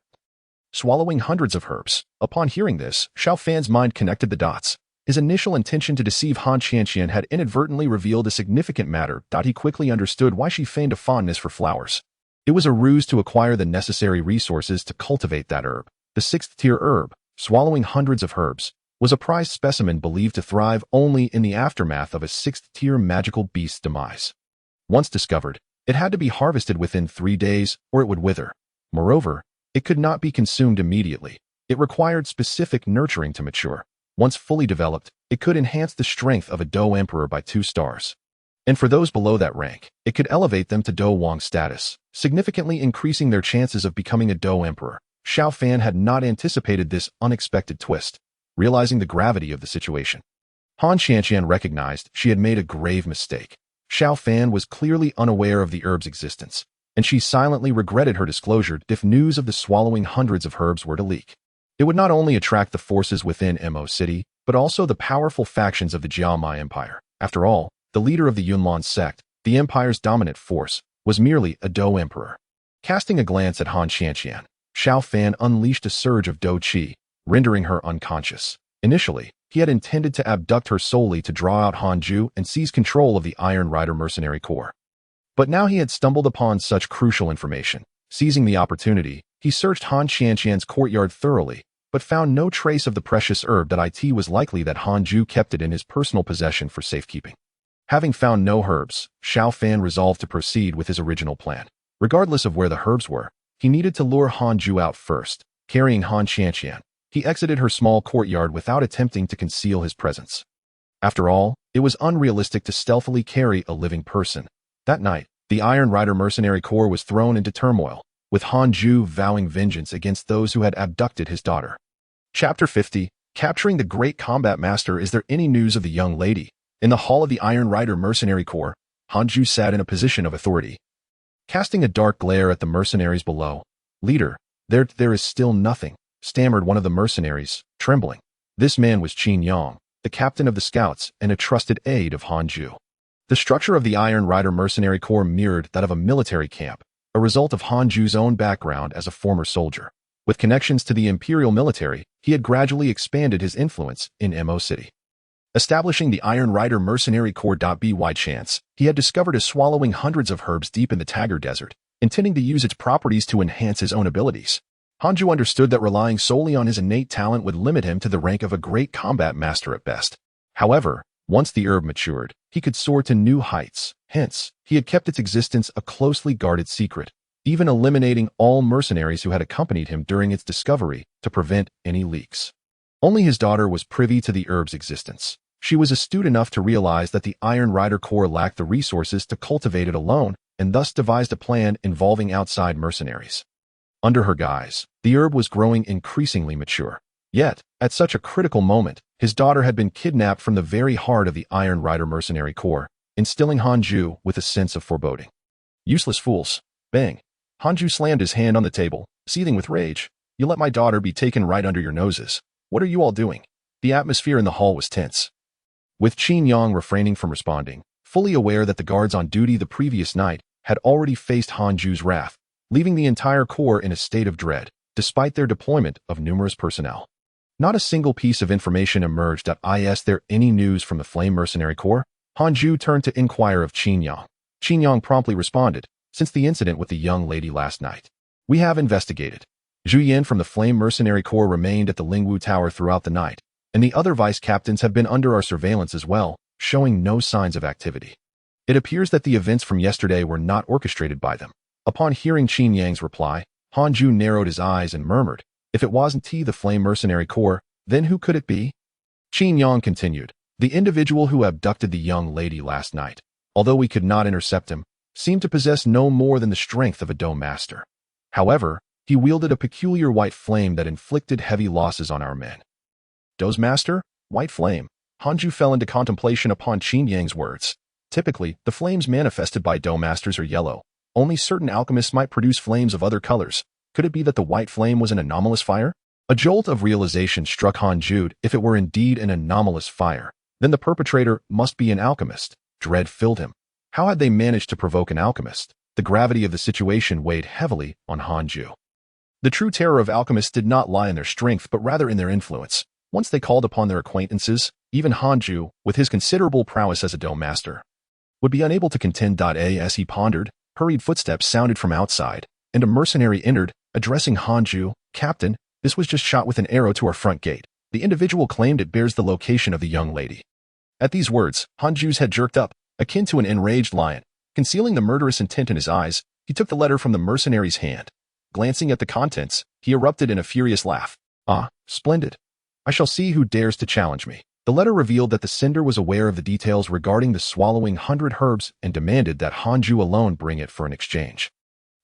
Swallowing hundreds of herbs. Upon hearing this, Xiao Fan's mind connected the dots. His initial intention to deceive Han Xianxian had inadvertently revealed a significant matter. He quickly understood why she feigned a fondness for flowers. It was a ruse to acquire the necessary resources to cultivate that herb. The 6th-tier herb, swallowing hundreds of herbs, was a prized specimen believed to thrive only in the aftermath of a 6th-tier magical beast's demise. Once discovered, it had to be harvested within 3 days or it would wither. Moreover, it could not be consumed immediately. It required specific nurturing to mature. Once fully developed, it could enhance the strength of a Dou Emperor by 2 stars. And for those below that rank, it could elevate them to Dou Wang status, significantly increasing their chances of becoming a Dou Emperor. Xiao Fan had not anticipated this unexpected twist, realizing the gravity of the situation. Han Xianxian recognized she had made a grave mistake. Xiao Fan was clearly unaware of the herb's existence, and she silently regretted her disclosure. If news of the swallowing hundreds of herbs were to leak, it would not only attract the forces within Mo City, but also the powerful factions of the Jiaomai Empire. After all, the leader of the Yunlan sect, the empire's dominant force, was merely a Dou Emperor. Casting a glance at Han Xianxian, Xiao Fan unleashed a surge of Dou Qi, rendering her unconscious. Initially, he had intended to abduct her solely to draw out Hanju and seize control of the Iron Rider Mercenary Corps. But now he had stumbled upon such crucial information. Seizing the opportunity, he searched Han Xianxian's courtyard thoroughly, but found no trace of the precious herb. It was likely that Hanju kept it in his personal possession for safekeeping. Having found no herbs, Xiao Fan resolved to proceed with his original plan. Regardless of where the herbs were, he needed to lure Hanju out first. Carrying Han Xianxian, he exited her small courtyard without attempting to conceal his presence. After all, it was unrealistic to stealthily carry a living person. That night, the Iron Rider Mercenary Corps was thrown into turmoil, with Hanju vowing vengeance against those who had abducted his daughter. Chapter 50, Capturing the Great Combat Master. Is there any news of the young lady? In the hall of the Iron Rider Mercenary Corps, Hanju sat in a position of authority, casting a dark glare at the mercenaries below. "Leader, there is still nothing," stammered one of the mercenaries, trembling. This man was Qin Yang, the captain of the scouts and a trusted aide of Hanju. The structure of the Iron Rider Mercenary Corps mirrored that of a military camp, a result of Hanju's own background as a former soldier. With connections to the imperial military, he had gradually expanded his influence in Mo City. Establishing the Iron Rider Mercenary Corps. By chance, he had discovered a swallowing hundreds of herbs deep in the Tagar Desert, intending to use its properties to enhance his own abilities. Hanju understood that relying solely on his innate talent would limit him to the rank of a great combat master at best. However, once the herb matured, he could soar to new heights. Hence, he had kept its existence a closely guarded secret. even eliminating all mercenaries who had accompanied him during its discovery to prevent any leaks. Only his daughter was privy to the herb's existence. She was astute enough to realize that the Iron Rider Corps lacked the resources to cultivate it alone, and thus devised a plan involving outside mercenaries. Under her guise, the herb was growing increasingly mature. Yet, at such a critical moment, his daughter had been kidnapped from the very heart of the Iron Rider Mercenary Corps, instilling Hanju with a sense of foreboding. Useless fools. Bang. Hanju slammed his hand on the table, seething with rage. You let my daughter be taken right under your noses. What are you all doing? The atmosphere in the hall was tense. With Qin Yang refraining from responding, fully aware that the guards on duty the previous night had already faced Hanju's wrath, leaving the entire corps in a state of dread, despite their deployment of numerous personnel. Not a single piece of information emerged. Is there any news from the Flame Mercenary Corps? Hanju turned to inquire of Qin Yang. Qin Yang promptly responded, since the incident with the young lady last night. We have investigated. Zhu Yan from the Flame Mercenary Corps remained at the Lingwu Tower throughout the night, and the other vice captains have been under our surveillance as well, showing no signs of activity. It appears that the events from yesterday were not orchestrated by them. Upon hearing Qin Yang's reply, Hanju narrowed his eyes and murmured, if it wasn't the Flame Mercenary Corps, then who could it be? Qin Yang continued, the individual who abducted the young lady last night, although we could not intercept him, seemed to possess no more than the strength of a Dou master. However, he wielded a peculiar white flame that inflicted heavy losses on our men. Dou's master? White flame. Hanju fell into contemplation upon Qin Yang's words. Typically, the flames manifested by Dou masters are yellow. Only certain alchemists might produce flames of other colors. Could it be that the white flame was an anomalous fire? A jolt of realization struck Hanju. If it were indeed an anomalous fire, then the perpetrator must be an alchemist. Dread filled him. How had they managed to provoke an alchemist? The gravity of the situation weighed heavily on Hanju. The true terror of alchemists did not lie in their strength, but rather in their influence. Once they called upon their acquaintances, even Hanju, with his considerable prowess as a Dou master, would be unable to contend. As he pondered, hurried footsteps sounded from outside, and a mercenary entered, addressing Hanju, Captain, this was just shot with an arrow to our front gate. The individual claimed it bears the location of the young lady. At these words, Hanju's head jerked up, akin to an enraged lion. Concealing the murderous intent in his eyes, he took the letter from the mercenary's hand. Glancing at the contents, he erupted in a furious laugh. Ah, splendid. I shall see who dares to challenge me. The letter revealed that the sender was aware of the details regarding the swallowing 100 herbs and demanded that Hanju alone bring it for an exchange.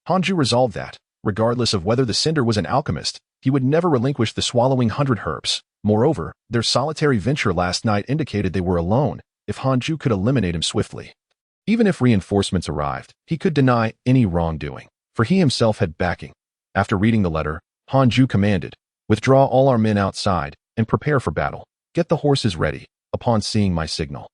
Hanju resolved that, regardless of whether the sender was an alchemist, he would never relinquish the swallowing 100 herbs. Moreover, their solitary venture last night indicated they were alone, if Hanju could eliminate him swiftly. Even if reinforcements arrived, he could deny any wrongdoing, for he himself had backing. After reading the letter, Hanju commanded, withdraw all our men outside, and prepare for battle. Get the horses ready, upon seeing my signal.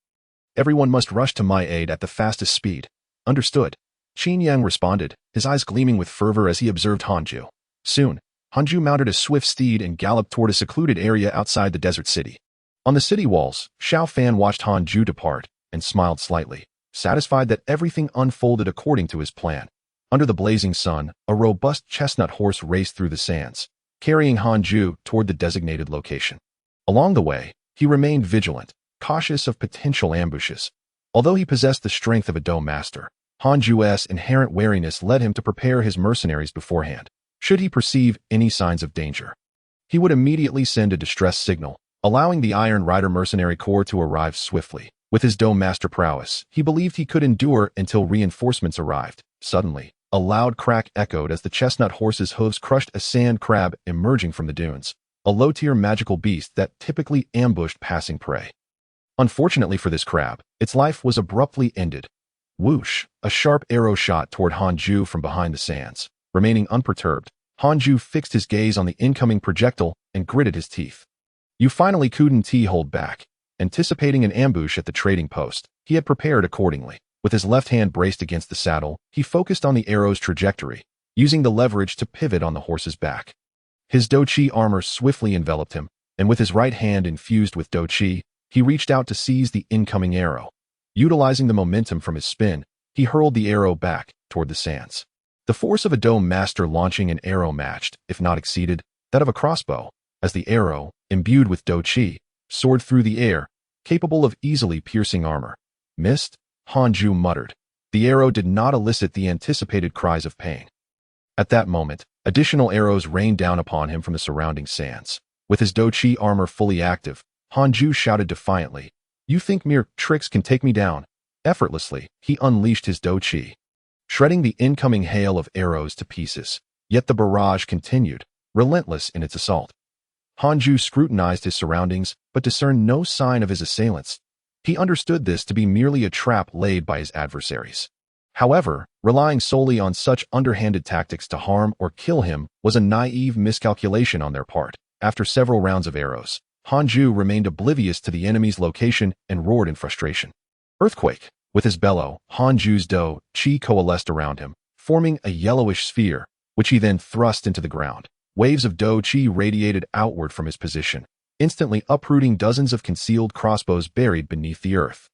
Everyone must rush to my aid at the fastest speed. Understood. Qin Yang responded, his eyes gleaming with fervor as he observed Hanju. Soon, Hanju mounted a swift steed and galloped toward a secluded area outside the desert city. On the city walls, Xiao Fan watched Hanju depart, and smiled slightly, satisfied that everything unfolded according to his plan. Under the blazing sun, a robust chestnut horse raced through the sands, carrying Hanju toward the designated location. Along the way, he remained vigilant, cautious of potential ambushes. Although he possessed the strength of a Dou master, Hanju's inherent wariness led him to prepare his mercenaries beforehand. Should he perceive any signs of danger, he would immediately send a distress signal, allowing the Iron Rider Mercenary Corps to arrive swiftly. With his Dou master prowess, he believed he could endure until reinforcements arrived. Suddenly, a loud crack echoed as the chestnut horse's hooves crushed a sand crab emerging from the dunes, a low-tier magical beast that typically ambushed passing prey. Unfortunately for this crab, its life was abruptly ended. Whoosh! A sharp arrow shot toward Hanju from behind the sands. Remaining unperturbed, Hanju fixed his gaze on the incoming projectile and gritted his teeth. You finally couldn't hold back. Anticipating an ambush at the trading post, he had prepared accordingly. With his left hand braced against the saddle, he focused on the arrow's trajectory, using the leverage to pivot on the horse's back. His Dou Qi armor swiftly enveloped him, and with his right hand infused with Dou Qi, he reached out to seize the incoming arrow. Utilizing the momentum from his spin, he hurled the arrow back toward the sands. The force of a Dou master launching an arrow matched, if not exceeded, that of a crossbow, as the arrow, imbued with Dou Qi, soared through the air, capable of easily piercing armor. Missed? Hanju muttered. The arrow did not elicit the anticipated cries of pain. At that moment, additional arrows rained down upon him from the surrounding sands. With his Dou Qi armor fully active, Hanju shouted defiantly, "You think mere tricks can take me down?" Effortlessly, he unleashed his Dou Qi, shredding the incoming hail of arrows to pieces. Yet the barrage continued, relentless in its assault. Hanju scrutinized his surroundings, but discerned no sign of his assailants. He understood this to be merely a trap laid by his adversaries. However, relying solely on such underhanded tactics to harm or kill him was a naive miscalculation on their part. After several rounds of arrows, Hanju remained oblivious to the enemy's location and roared in frustration. Earthquake! With his bellow, Hanju's Dou Qi coalesced around him, forming a yellowish sphere, which he then thrust into the ground. Waves of Dou Qi radiated outward from his position, instantly uprooting dozens of concealed crossbows buried beneath the earth.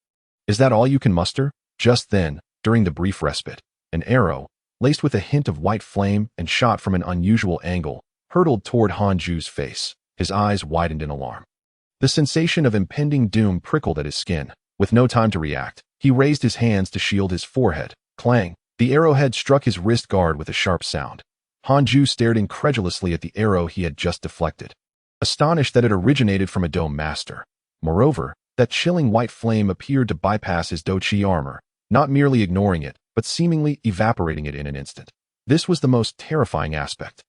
Is that all you can muster? Just then, during the brief respite, an arrow, laced with a hint of white flame and shot from an unusual angle, hurtled toward Hanju's face. His eyes widened in alarm. The sensation of impending doom prickled at his skin. With no time to react, he raised his hands to shield his forehead. Clang! The arrowhead struck his wrist guard with a sharp sound. Hanju stared incredulously at the arrow he had just deflected, astonished that it originated from a Dou master. Moreover, that chilling white flame appeared to bypass his Dou Qi armor, not merely ignoring it, but seemingly evaporating it in an instant. This was the most terrifying aspect.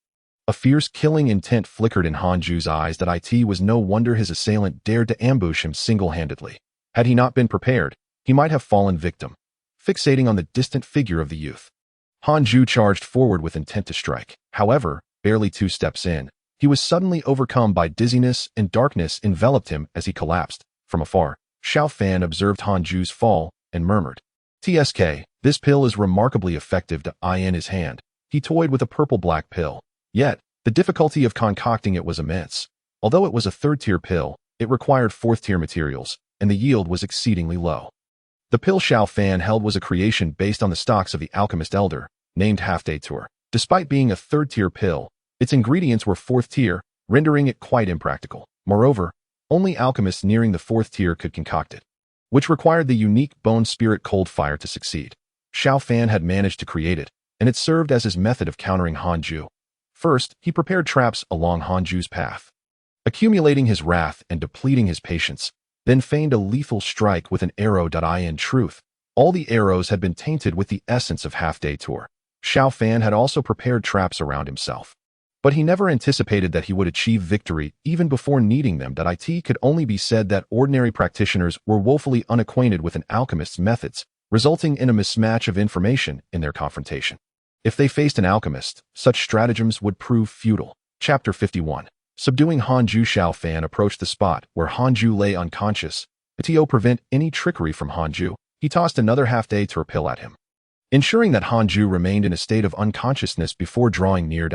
A fierce killing intent flickered in Hanju's eyes that it was no wonder his assailant dared to ambush him single-handedly. Had he not been prepared, he might have fallen victim. Fixating on the distant figure of the youth, Hanju charged forward with intent to strike. However, barely 2 steps in, he was suddenly overcome by dizziness and darkness enveloped him as he collapsed. From afar, Xiao Fan observed Hanju's fall and murmured, "TSK, this pill is remarkably effective to in his hand." He toyed with a purple-black pill. Yet, the difficulty of concocting it was immense. Although it was a 3rd-tier pill, it required 4th-tier materials, and the yield was exceedingly low. The pill Xiao Fan held was a creation based on the stocks of the alchemist elder, named devour. Despite being a 3rd-tier pill, its ingredients were 4th-tier, rendering it quite impractical. Moreover, only alchemists nearing the 4th tier could concoct it, which required the unique bone spirit cold fire to succeed. Xiao Fan had managed to create it, and it served as his method of countering Hanju. First, he prepared traps along Hanju's path, accumulating his wrath and depleting his patience, then feigned a lethal strike with an arrow. In truth, all the arrows had been tainted with the essence of devour. Xiao Fan had also prepared traps around himself, but he never anticipated that he would achieve victory even before needing them. It could only be said that ordinary practitioners were woefully unacquainted with an alchemist's methods, resulting in a mismatch of information in their confrontation. If they faced an alchemist, such stratagems would prove futile. Chapter 51. Subduing Hanju. Xiao Fan approached the spot where Hanju lay unconscious. To prevent any trickery from Hanju, he tossed another devour pill at him, ensuring that Hanju remained in a state of unconsciousness before drawing near.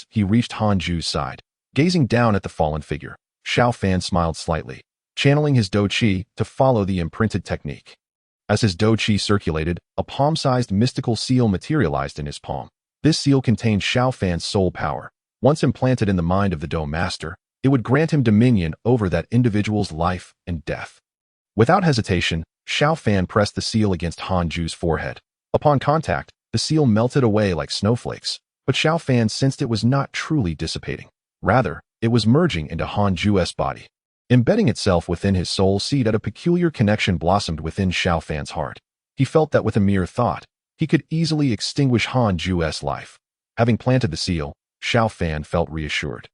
He reached Hanju's side. Gazing down at the fallen figure, Xiao Fan smiled slightly, channeling his Dou Qi to follow the imprinted technique. As his Dou Qi circulated, a palm-sized mystical seal materialized in his palm. This seal contained Xiao Fan's soul power. Once implanted in the mind of the Dou master, it would grant him dominion over that individual's life and death. Without hesitation, Xiao Fan pressed the seal against Hanju's forehead. Upon contact, the seal melted away like snowflakes, but Xiao Fan sensed it was not truly dissipating. Rather, it was merging into Hanju's body, embedding itself within his soul seed. A peculiar connection blossomed within Xiao Fan's heart. He felt that with a mere thought, he could easily extinguish Hanju's life. Having planted the seal, Xiao Fan felt reassured.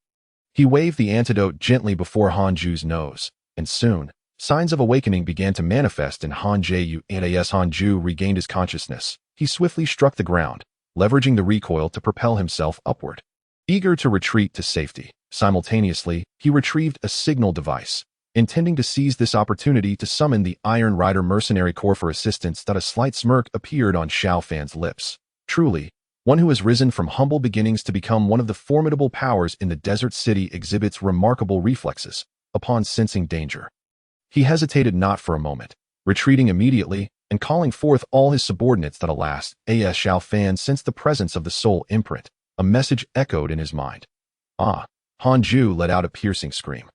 He waved the antidote gently before Hanju's nose, and soon, signs of awakening began to manifest in Hanju. As Hanju regained his consciousness, he swiftly struck the ground, leveraging the recoil to propel himself upward, eager to retreat to safety. Simultaneously, he retrieved a signal device, intending to seize this opportunity to summon the Iron Rider Mercenary Corps for assistance. A slight smirk appeared on Xiao Fan's lips. Truly, one who has risen from humble beginnings to become one of the formidable powers in the desert city exhibits remarkable reflexes upon sensing danger. He hesitated not for a moment, retreating immediately and calling forth all his subordinates. Alas, Xiao Fan sensed the presence of the soul imprint. A message echoed in his mind. Ah! Hanju let out a piercing scream.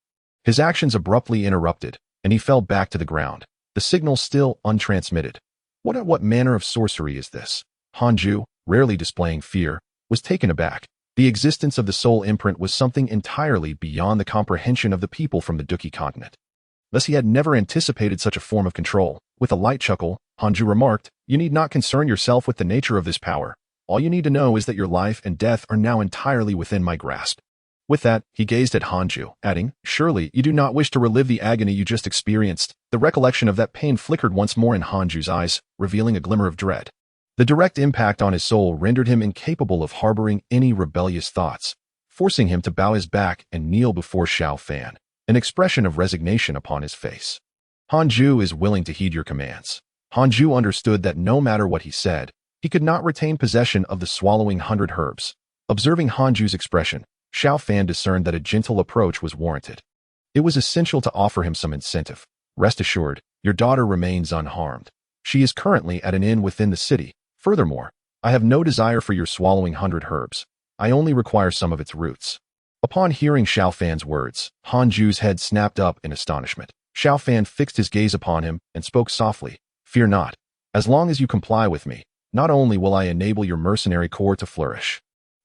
His actions abruptly interrupted, and he fell back to the ground, the signal still untransmitted. What manner of sorcery is this? Hanju, rarely displaying fear, was taken aback. The existence of the soul imprint was something entirely beyond the comprehension of the people from the Duki continent. Thus he had never anticipated such a form of control. With a light chuckle, Hanju remarked, "You need not concern yourself with the nature of this power. All you need to know is that your life and death are now entirely within my grasp." With that, he gazed at Hanju, adding, "Surely you do not wish to relive the agony you just experienced." The recollection of that pain flickered once more in Hanju's eyes, revealing a glimmer of dread. The direct impact on his soul rendered him incapable of harboring any rebellious thoughts, forcing him to bow his back and kneel before Xiao Fan, an expression of resignation upon his face. "Hanju is willing to heed your commands." Hanju understood that no matter what he said, he could not retain possession of the swallowing 100 herbs. Observing Hanju's expression, Xiao Fan discerned that a gentle approach was warranted. It was essential to offer him some incentive. "Rest assured, your daughter remains unharmed. She is currently at an inn within the city. Furthermore, I have no desire for your swallowing 100 herbs. I only require some of its roots." Upon hearing Xiao Fan's words, Hanju's head snapped up in astonishment. Xiao Fan fixed his gaze upon him and spoke softly, "Fear not. As long as you comply with me, not only will I enable your mercenary corps to flourish,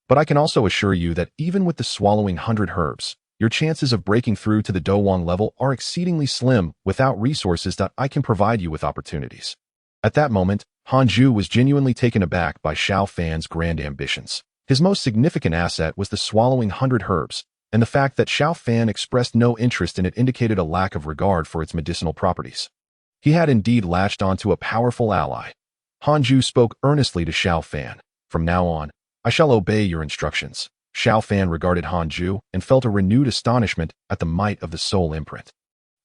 but I can also assure you that even with the swallowing 100 herbs, your chances of breaking through to the Douwang level are exceedingly slim without resources that I can provide you with opportunities." At that moment, Hanju was genuinely taken aback by Xiao Fan's grand ambitions. His most significant asset was the swallowing 100 herbs, and the fact that Xiao Fan expressed no interest in it indicated a lack of regard for its medicinal properties. He had indeed latched onto a powerful ally. Hanju spoke earnestly to Xiao Fan. "From now on, I shall obey your instructions." Xiao Fan regarded Hanju and felt a renewed astonishment at the might of the soul imprint.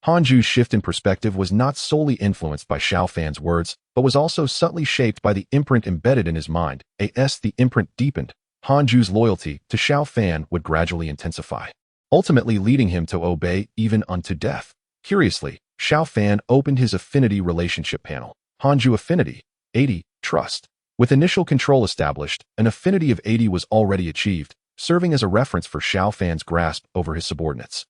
Hanju's shift in perspective was not solely influenced by Xiao Fan's words, but was also subtly shaped by the imprint embedded in his mind. As the imprint deepened, Hanju's loyalty to Xiao Fan would gradually intensify, ultimately leading him to obey even unto death. Curiously, Xiao Fan opened his affinity relationship panel. Hanju affinity, 80, trust. With initial control established, an affinity of 80 was already achieved, serving as a reference for Xiao Fan's grasp over his subordinates.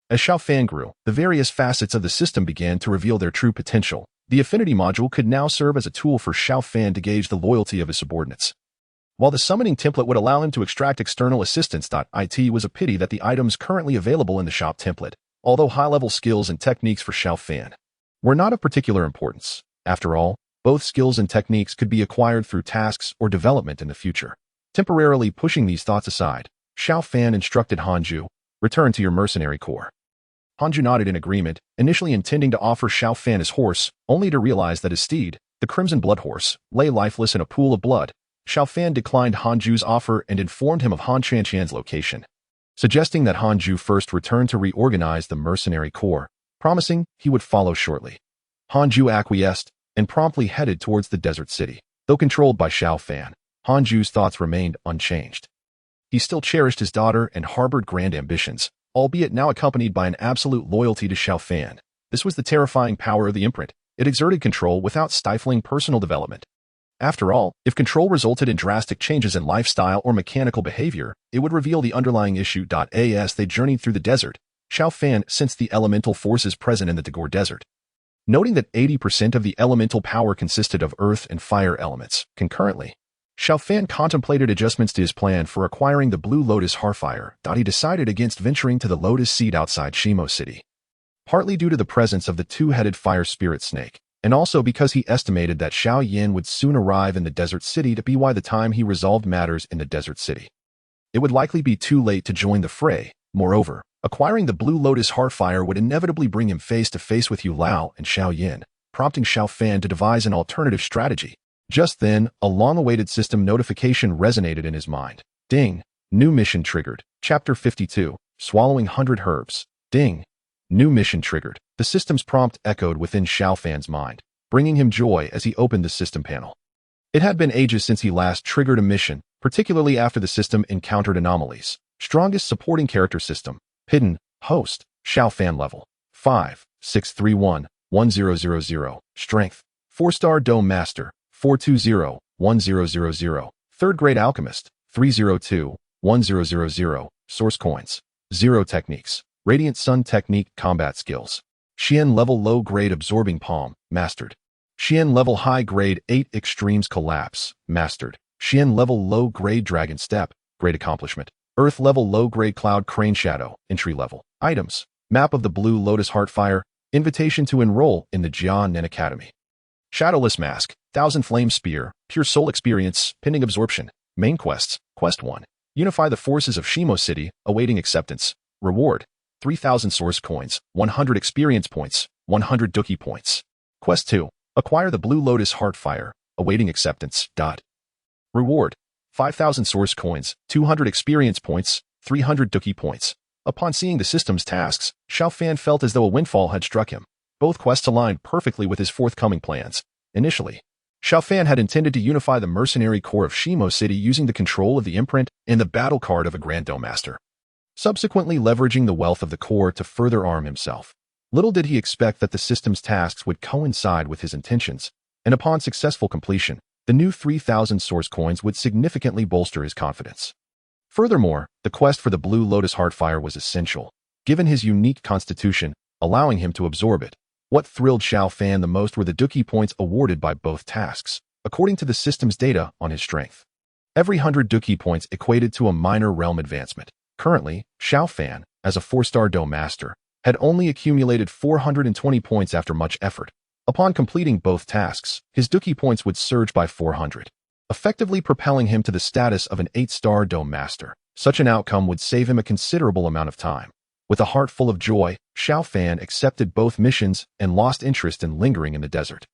As Xiao Fan grew, the various facets of the system began to reveal their true potential. The affinity module could now serve as a tool for Xiao Fan to gauge the loyalty of his subordinates, while the summoning template would allow him to extract external assistance. It was a pity that the items currently available in the shop template, although high-level skills and techniques for Xiao Fan, were not of particular importance. After all, both skills and techniques could be acquired through tasks or development in the future. Temporarily pushing these thoughts aside, Xiao Fan instructed Hanju, "Return to your mercenary corps." Hanju nodded in agreement, initially intending to offer Xiao Fan his horse, only to realize that his steed, the Crimson Blood Horse, lay lifeless in a pool of blood. Xiao Fan declined Hanju's offer and informed him of Han Chanshan's location, suggesting that Hanju first return to reorganize the mercenary corps, promising he would follow shortly. Hanju acquiesced and promptly headed towards the desert city. Though controlled by Xiao Fan, Hanju's thoughts remained unchanged. He still cherished his daughter and harbored grand ambitions, albeit now accompanied by an absolute loyalty to Xiao Fan. This was the terrifying power of the imprint. It exerted control without stifling personal development. After all, if control resulted in drastic changes in lifestyle or mechanical behavior, it would reveal the underlying issue. As they journeyed through the desert, Xiao Fan sensed the elemental forces present in the Devour Desert. Noting that 80% of the elemental power consisted of earth and fire elements, concurrently, Xiao Fan contemplated adjustments to his plan for acquiring the Blue Lotus Heartfire. He decided against venturing to the Lotus Seed outside Shimo City, partly due to the presence of the two-headed fire spirit snake, and also because he estimated that Xiao Yan would soon arrive in the desert city to be by the time he resolved matters in the desert city. It would likely be too late to join the fray. Moreover, acquiring the Blue Lotus Heartfire would inevitably bring him face to face with Yao Lao and Xiao Yan, prompting Xiao Fan to devise an alternative strategy. Just then, a long-awaited system notification resonated in his mind. Ding! New mission triggered. Chapter 52, Swallowing 100 Herbs. Ding! New mission triggered. The system's prompt echoed within Xiao Fan's mind, bringing him joy as he opened the system panel. It had been ages since he last triggered a mission, particularly after the system encountered anomalies. Strongest supporting character system. Hidden. Host. Xiao Fan level. 5, 631, 1000. Strength. 4-star Dome Master. 420, 1000. Third Grade Alchemist. 302, 1000. Source Coins. 0 Techniques. Radiant Sun Technique Combat Skills. Xian level Low Grade Absorbing Palm. Mastered. Xian level High Grade 8 Extremes Collapse. Mastered. Xian level low-grade dragon step, great accomplishment. Earth level low-grade cloud crane shadow, entry level. Items. Map of the Blue Lotus Heartfire, invitation to enroll in the Xiao Yan Academy. Shadowless Mask, Thousand Flame Spear, Pure Soul Experience, Pending Absorption. Main quests. Quest 1. Unify the forces of Shimo City, awaiting acceptance. Reward. 3,000 source coins, 100 experience points, 100 Dookie points. Quest 2. Acquire the Blue Lotus Heartfire, awaiting acceptance. Reward. 5,000 source coins, 200 experience points, 300 Dookie points. Upon seeing the system's tasks, Xiao Fan felt as though a windfall had struck him. Both quests aligned perfectly with his forthcoming plans. Initially, Xiao Fan had intended to unify the mercenary corps of Shimo City using the control of the imprint and the battle card of a Grand Dome Master, subsequently leveraging the wealth of the corps to further arm himself. Little did he expect that the system's tasks would coincide with his intentions, and upon successful completion, the new 3,000 source coins would significantly bolster his confidence. Furthermore, the quest for the Blue Lotus Heartfire was essential, given his unique constitution, allowing him to absorb it. What thrilled Xiao Fan the most were the Dookie points awarded by both tasks, according to the system's data on his strength. Every 100 Dookie points equated to a minor realm advancement. Currently, Xiao Fan, as a 4-star Dome Master, had only accumulated 420 points after much effort. Upon completing both tasks, his Dookie points would surge by 400, effectively propelling him to the status of an 8-star Dome Master. Such an outcome would save him a considerable amount of time. With a heart full of joy, Xiao Fan accepted both missions and lost interest in lingering in the desert.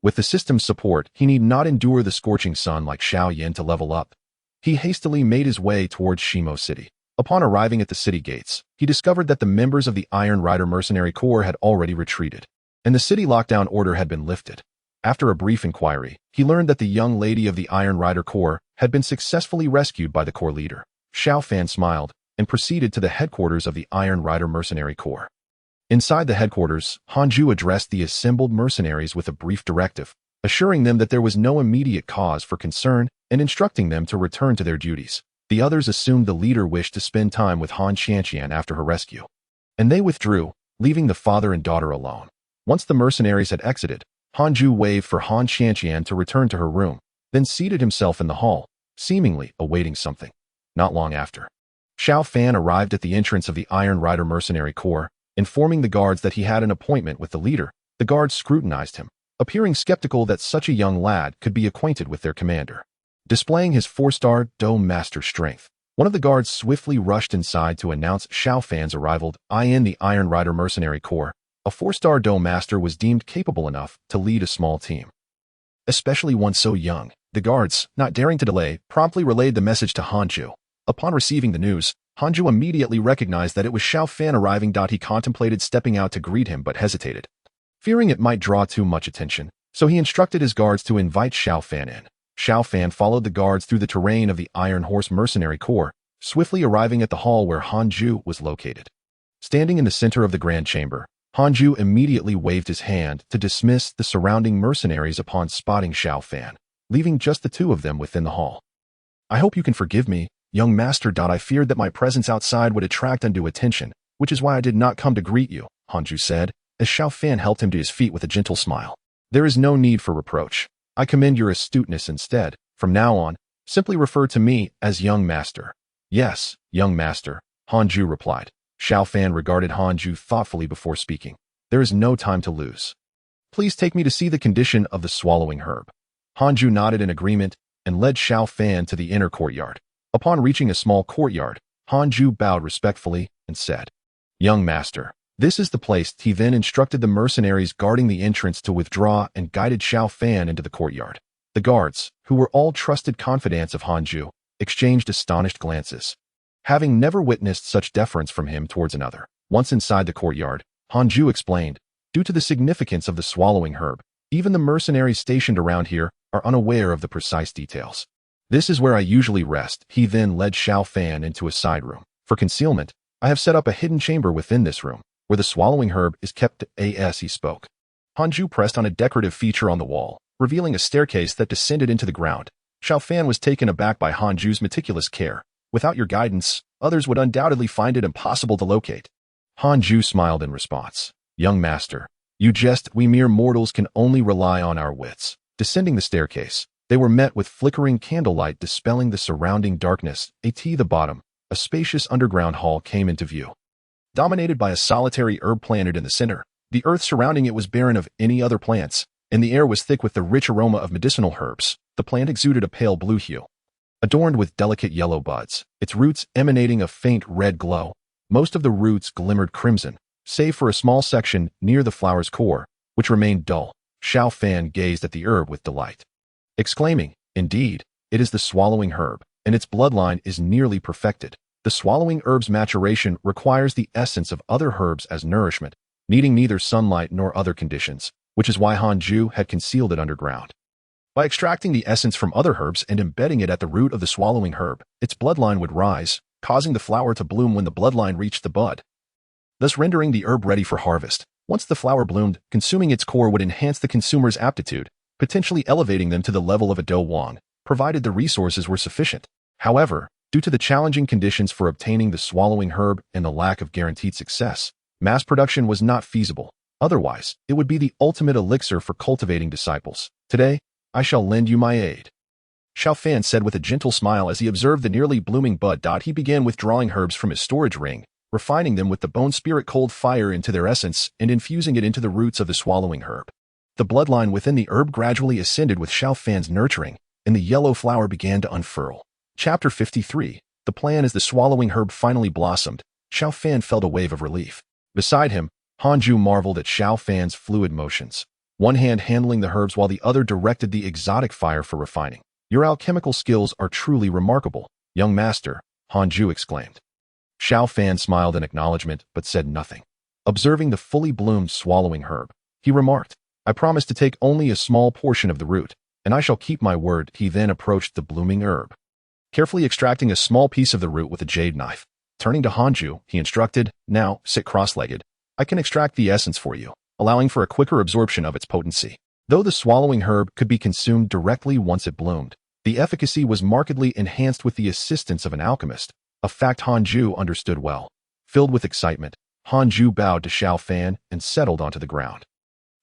With the system's support, he need not endure the scorching sun like Xiao Yan to level up. He hastily made his way towards Shimo City. Upon arriving at the city gates, he discovered that the members of the Iron Rider Mercenary Corps had already retreated, and the city lockdown order had been lifted. After a brief inquiry, he learned that the young lady of the Iron Rider Corps had been successfully rescued by the Corps leader. Xiao Fan smiled and proceeded to the headquarters of the Iron Rider Mercenary Corps. Inside the headquarters, Hanju addressed the assembled mercenaries with a brief directive, assuring them that there was no immediate cause for concern and instructing them to return to their duties. The others assumed the leader wished to spend time with Han Qianqian after her rescue, and they withdrew, leaving the father and daughter alone. Once the mercenaries had exited, Hanju waved for Han Qianqian to return to her room, then seated himself in the hall, seemingly awaiting something. Not long after, Xiao Fan arrived at the entrance of the Iron Rider Mercenary Corps, informing the guards that he had an appointment with the leader. The guards scrutinized him, appearing skeptical that such a young lad could be acquainted with their commander. Displaying his 4-star Dome Master strength, one of the guards swiftly rushed inside to announce Xiao Fan's arrival. In the Iron Rider Mercenary Corps, a 4-star Dome Master was deemed capable enough to lead a small team, especially one so young. The guards, not daring to delay, promptly relayed the message to Hanju. Upon receiving the news, Hanju immediately recognized that it was Xiao Fan arriving. He contemplated stepping out to greet him but hesitated, fearing it might draw too much attention, so he instructed his guards to invite Xiao Fan in. Xiao Fan followed the guards through the terrain of the Iron Horse Mercenary Corps, swiftly arriving at the hall where Hanju was located. Standing in the center of the Grand Chamber, Hanju immediately waved his hand to dismiss the surrounding mercenaries upon spotting Xiao Fan, leaving just the two of them within the hall. "I hope you can forgive me, young master. I feared that my presence outside would attract undue attention, which is why I did not come to greet you," Hanju said, as Xiao Fan helped him to his feet with a gentle smile. "There is no need for reproach. I commend your astuteness instead. From now on, simply refer to me as young master." "Yes, young master," Hanju replied. Xiao Fan regarded Hanju thoughtfully before speaking. "There is no time to lose. Please take me to see the condition of the swallowing herb." Hanju nodded in agreement and led Xiao Fan to the inner courtyard. Upon reaching a small courtyard, Hanju bowed respectfully and said, "Young master, this is the place." He then instructed the mercenaries guarding the entrance to withdraw and guided Xiao Fan into the courtyard. The guards, who were all trusted confidants of Hanju, exchanged astonished glances, having never witnessed such deference from him towards another. Once inside the courtyard, Hanju explained, "Due to the significance of the swallowing herb, even the mercenaries stationed around here are unaware of the precise details. This is where I usually rest." He then led Xiao Fan into a side room. "For concealment, I have set up a hidden chamber within this room, where the swallowing herb is kept." He spoke. Hanju pressed on a decorative feature on the wall, revealing a staircase that descended into the ground. Xiao Fan was taken aback by Hanju's meticulous care. "Without your guidance, others would undoubtedly find it impossible to locate." Hanju smiled in response. "Young master, you jest. We mere mortals can only rely on our wits." Descending the staircase, They were met with flickering candlelight dispelling the surrounding darkness. At the bottom, a spacious underground hall came into view. Dominated by a solitary herb planted in the center, the earth surrounding it was barren of any other plants, and the air was thick with the rich aroma of medicinal herbs. The plant exuded a pale blue hue, adorned with delicate yellow buds, its roots emanating a faint red glow. Most of the roots glimmered crimson, save for a small section near the flower's core, which remained dull. Xiao Fan gazed at the herb with delight, exclaiming, "Indeed, it is the swallowing herb, and its bloodline is nearly perfected. The swallowing herb's maturation requires the essence of other herbs as nourishment, needing neither sunlight nor other conditions, which is why Hanju had concealed it underground. By extracting the essence from other herbs and embedding it at the root of the swallowing herb, its bloodline would rise, causing the flower to bloom when the bloodline reached the bud, thus rendering the herb ready for harvest. Once the flower bloomed, consuming its core would enhance the consumer's aptitude, potentially elevating them to the level of a Dou Wang, provided the resources were sufficient. However, due to the challenging conditions for obtaining the swallowing herb and the lack of guaranteed success, mass production was not feasible. Otherwise, it would be the ultimate elixir for cultivating disciples. Today, I shall lend you my aid." Xiao Fan said with a gentle smile as he observed the nearly blooming bud. He began withdrawing herbs from his storage ring, refining them with the bone spirit cold fire into their essence and infusing it into the roots of the swallowing herb. The bloodline within the herb gradually ascended with Xiao Fan's nurturing, and the yellow flower began to unfurl. Chapter 53. The plan as the swallowing herb finally blossomed, Xiao Fan felt a wave of relief. Beside him, Hanju marveled at Xiao Fan's fluid motions, one hand handling the herbs while the other directed the exotic fire for refining. "Your alchemical skills are truly remarkable, young master," Hanju exclaimed. Xiao Fan smiled in acknowledgement but said nothing. Observing the fully bloomed swallowing herb, he remarked, "I promise to take only a small portion of the root, and I shall keep my word." He then approached the blooming herb, carefully extracting a small piece of the root with a jade knife. Turning to Hanju, he instructed, "Now, sit cross-legged. I can extract the essence for you, allowing for a quicker absorption of its potency." Though the swallowing herb could be consumed directly once it bloomed, the efficacy was markedly enhanced with the assistance of an alchemist, a fact Hanju understood well. Filled with excitement, Hanju bowed to Xiao Fan and settled onto the ground.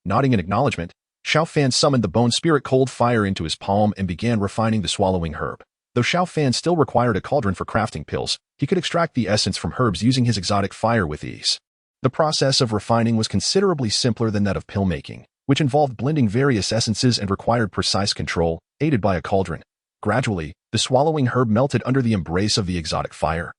Nodding in acknowledgement, Xiao Fan summoned the bone spirit cold fire into his palm and began refining the swallowing herb. Though Xiao Fan still required a cauldron for crafting pills, he could extract the essence from herbs using his exotic fire with ease. The process of refining was considerably simpler than that of pill making, which involved blending various essences and required precise control, aided by a cauldron. Gradually, the swallowing herb melted under the embrace of the exotic fire,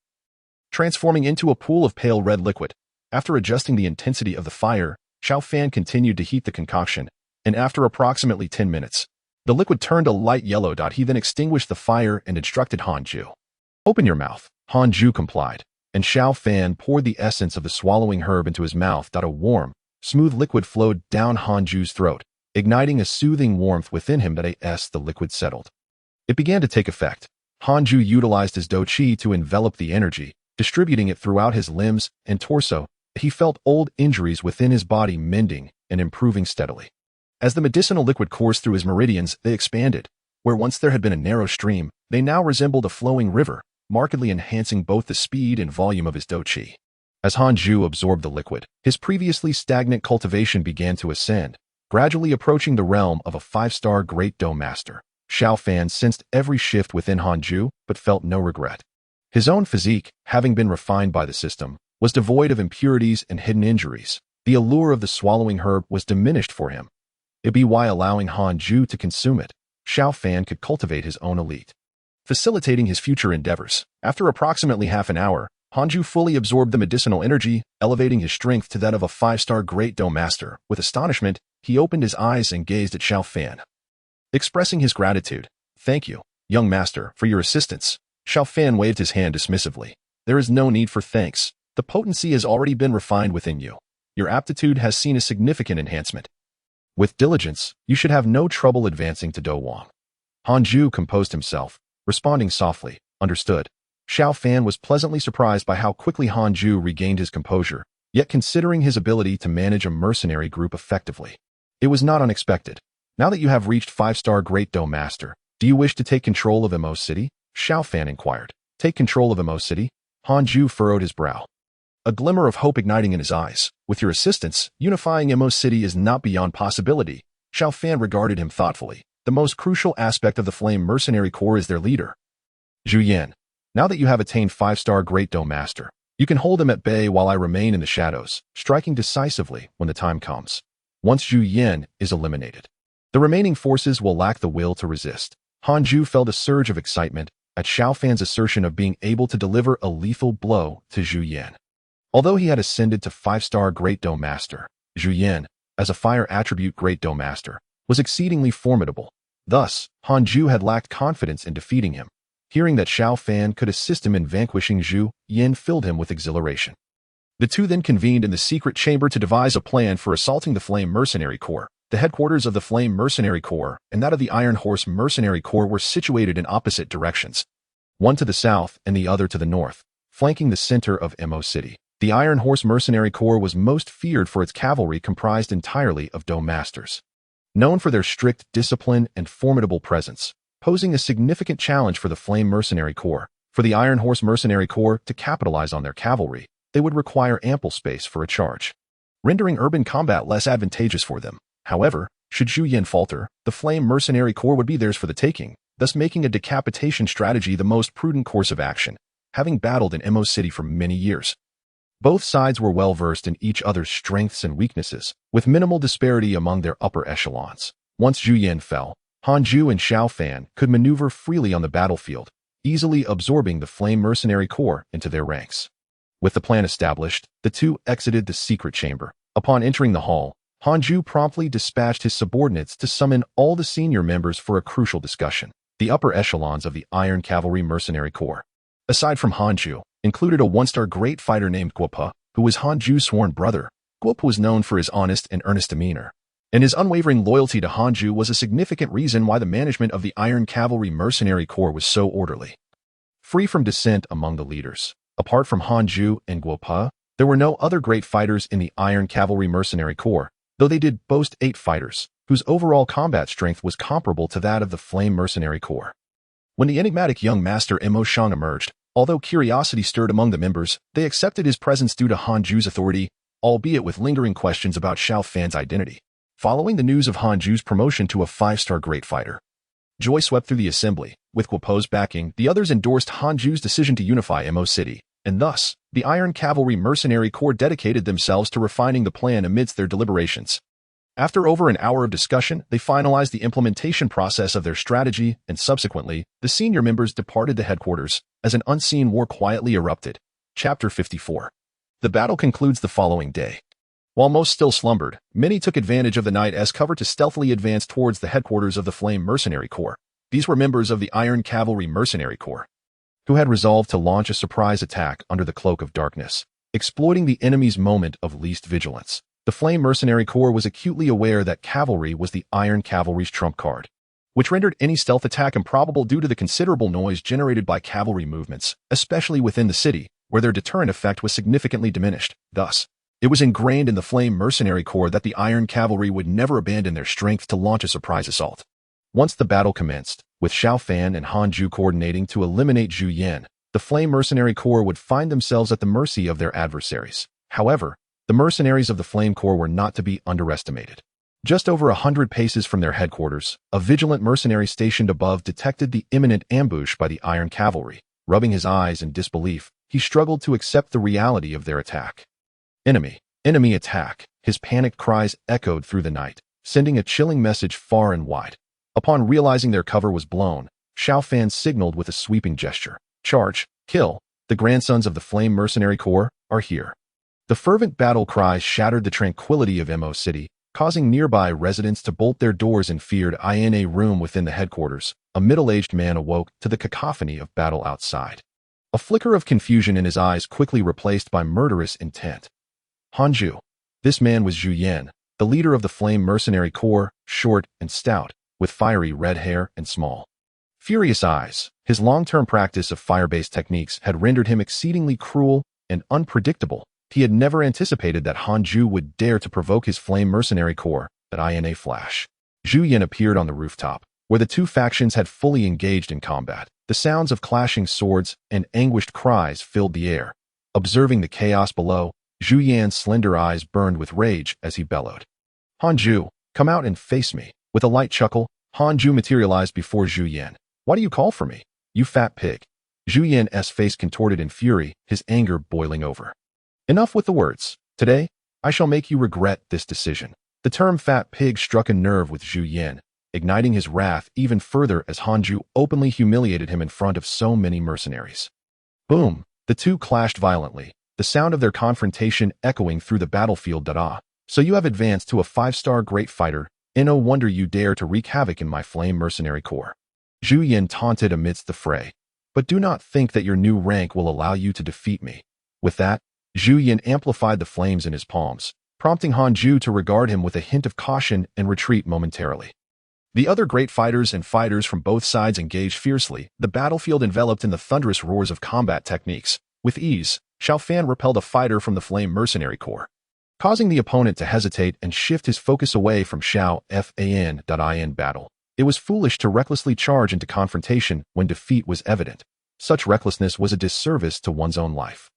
transforming into a pool of pale red liquid. After adjusting the intensity of the fire, Xiao Fan continued to heat the concoction, and after approximately 10 minutes, the liquid turned a light yellow. He then extinguished the fire and instructed Hanju. "Open your mouth." Hanju complied, and Xiao Fan poured the essence of the swallowing herb into his mouth. A warm, smooth liquid flowed down Hanju's throat, igniting a soothing warmth within him. As the liquid settled, it began to take effect. Hanju utilized his Dou Qi to envelop the energy, distributing it throughout his limbs and torso. He felt old injuries within his body mending and improving steadily. As the medicinal liquid coursed through his meridians, they expanded. Where once there had been a narrow stream, they now resembled a flowing river, markedly enhancing both the speed and volume of his Dou Qi. As Hanju absorbed the liquid, his previously stagnant cultivation began to ascend, gradually approaching the realm of a 5-star Great Dou Master. Xiao Fan sensed every shift within Hanju, but felt no regret. His own physique, having been refined by the system, was devoid of impurities and hidden injuries. The allure of the swallowing herb was diminished for him. It'd be why allowing Hanju to consume it, Xiao Fan could cultivate his own elite, facilitating his future endeavors. After approximately half an hour, Hanju fully absorbed the medicinal energy, elevating his strength to that of a 5-star Great Dou Master. With astonishment, he opened his eyes and gazed at Xiao Fan, expressing his gratitude. "Thank you, young master, for your assistance." Xiao Fan waved his hand dismissively. "There is no need for thanks. The potency has already been refined within you. Your aptitude has seen a significant enhancement. With diligence, you should have no trouble advancing to Dou Wang." Hanju composed himself, responding softly, "Understood." Xiao Fan was pleasantly surprised by how quickly Hanju regained his composure, yet considering his ability to manage a mercenary group effectively, it was not unexpected. "Now that you have reached 5-star Great Dou Master, do you wish to take control of Emo City?" Xiao Fan inquired. "Take control of Emo City?" Hanju furrowed his brow, a glimmer of hope igniting in his eyes. "With your assistance, unifying Emo City is not beyond possibility." Xiao Fan regarded him thoughtfully. the most crucial aspect of the Flame Mercenary Corps is their leader, Zhu Yan. Now that you have attained 5-star Great Dou Master, you can hold him at bay while I remain in the shadows, striking decisively when the time comes. Once Zhu Yan is eliminated, the remaining forces will lack the will to resist. Han Zhu felt a surge of excitement at Xiao Fan's assertion of being able to deliver a lethal blow to Zhu Yan. Although he had ascended to 5-star Great Dou Master, Zhu Yan, as a fire attribute Great Dou Master, was exceedingly formidable. Thus, Han Zhu had lacked confidence in defeating him. Hearing that Xiao Fan could assist him in vanquishing Zhu Yan filled him with exhilaration. The two then convened in the secret chamber to devise a plan for assaulting the Flame Mercenary Corps. The headquarters of the Flame Mercenary Corps and that of the Iron Horse Mercenary Corps were situated in opposite directions, one to the south and the other to the north, flanking the center of Mo City. The Iron Horse Mercenary Corps was most feared for its cavalry comprised entirely of Dou Masters. Known for their strict discipline and formidable presence, posing a significant challenge for the Flame Mercenary Corps. For the Iron Horse Mercenary Corps to capitalize on their cavalry, they would require ample space for a charge, rendering urban combat less advantageous for them. However, should Zhu Yan falter, the Flame Mercenary Corps would be theirs for the taking, thus making a decapitation strategy the most prudent course of action, having battled in Mo City for many years. Both sides were well versed in each other's strengths and weaknesses, with minimal disparity among their upper echelons. Once Zhu Yan fell, Han Zhu and Xiao Fan could maneuver freely on the battlefield, easily absorbing the Flame Mercenary Corps into their ranks. With the plan established, the two exited the secret chamber. Upon entering the hall, Han Zhu promptly dispatched his subordinates to summon all the senior members for a crucial discussion. The upper echelons of the Iron Cavalry Mercenary Corps, aside from Han Zhu, included a 1-star great fighter named Dou Po, who was Han Zhu's sworn brother. Dou Po was known for his honest and earnest demeanor, and his unwavering loyalty to Han Zhu was a significant reason why the management of the Iron Cavalry Mercenary Corps was so orderly. Free from dissent among the leaders, apart from Han Zhu and Dou Po, there were no other great fighters in the Iron Cavalry Mercenary Corps, though they did boast 8 fighters, whose overall combat strength was comparable to that of the Flame Mercenary Corps. When the enigmatic young master Mo Shang emerged, although curiosity stirred among the members, they accepted his presence due to Han Zhu's authority, albeit with lingering questions about Xiao Fan's identity. Following the news of Han Zhu's promotion to a 5-star great fighter, joy swept through the assembly. With Dou Po's backing, the others endorsed Han Zhu's decision to unify Mo City, and thus, the Iron Cavalry Mercenary Corps dedicated themselves to refining the plan amidst their deliberations. After over an hour of discussion, they finalized the implementation process of their strategy, and subsequently, the senior members departed the headquarters as an unseen war quietly erupted. Chapter 54. The battle concludes the following day. While most still slumbered, many took advantage of the night as cover to stealthily advance towards the headquarters of the Flame Mercenary Corps. These were members of the Iron Cavalry Mercenary Corps, who had resolved to launch a surprise attack under the cloak of darkness, exploiting the enemy's moment of least vigilance. The Flame Mercenary Corps was acutely aware that cavalry was the Iron Cavalry's trump card, which rendered any stealth attack improbable due to the considerable noise generated by cavalry movements, especially within the city, where their deterrent effect was significantly diminished. Thus, it was ingrained in the Flame Mercenary Corps that the Iron Cavalry would never abandon their strength to launch a surprise assault. Once the battle commenced, with Xiao Fan and Han Zhu coordinating to eliminate Zhu Yan, the Flame Mercenary Corps would find themselves at the mercy of their adversaries. However, the mercenaries of the Flame Corps were not to be underestimated. Just over 100 paces from their headquarters, a vigilant mercenary stationed above detected the imminent ambush by the Iron Cavalry. Rubbing his eyes in disbelief, he struggled to accept the reality of their attack. Enemy attack. His panicked cries echoed through the night, sending a chilling message far and wide. Upon realizing their cover was blown, Xiao Fan signaled with a sweeping gesture. Charge, kill, the grandsons of the Flame Mercenary Corps are here. The fervent battle cries shattered the tranquility of Mo City, causing nearby residents to bolt their doors in fear. In a room within the headquarters, a middle-aged man awoke to the cacophony of battle outside. A flicker of confusion in his eyes quickly replaced by murderous intent. Han Zhu. This man was Zhu Yan, the leader of the Flame Mercenary Corps, short and stout, with fiery red hair and small, furious eyes. His long-term practice of fire-based techniques had rendered him exceedingly cruel and unpredictable. He had never anticipated that Han Zhu would dare to provoke his Flame Mercenary Corps. In a flash, Zhu Yan appeared on the rooftop, where the two factions had fully engaged in combat. The sounds of clashing swords and anguished cries filled the air. Observing the chaos below, Zhu Yan's slender eyes burned with rage as he bellowed. Han Zhu, come out and face me. With a light chuckle, Hanju materialized before Zhu Yan. Why do you call for me, you fat pig? Zhu Yan's face contorted in fury, his anger boiling over. Enough with the words. Today, I shall make you regret this decision. The term fat pig struck a nerve with Zhu Yan, igniting his wrath even further as Hanju openly humiliated him in front of so many mercenaries. Boom! The two clashed violently, the sound of their confrontation echoing through the battlefield. So you have advanced to a 5-star great fighter, and no wonder you dare to wreak havoc in my flame mercenary corps. Zhu Yan taunted amidst the fray. But do not think that your new rank will allow you to defeat me. With that, Zhu Yan amplified the flames in his palms, prompting Hanju to regard him with a hint of caution and retreat momentarily. The other great fighters and fighters from both sides engaged fiercely, the battlefield enveloped in the thunderous roars of combat techniques. With ease, Xiao Fan repelled a fighter from the flame mercenary corps, causing the opponent to hesitate and shift his focus away from Xiao Fan battle. It was foolish to recklessly charge into confrontation when defeat was evident. Such recklessness was a disservice to one's own life.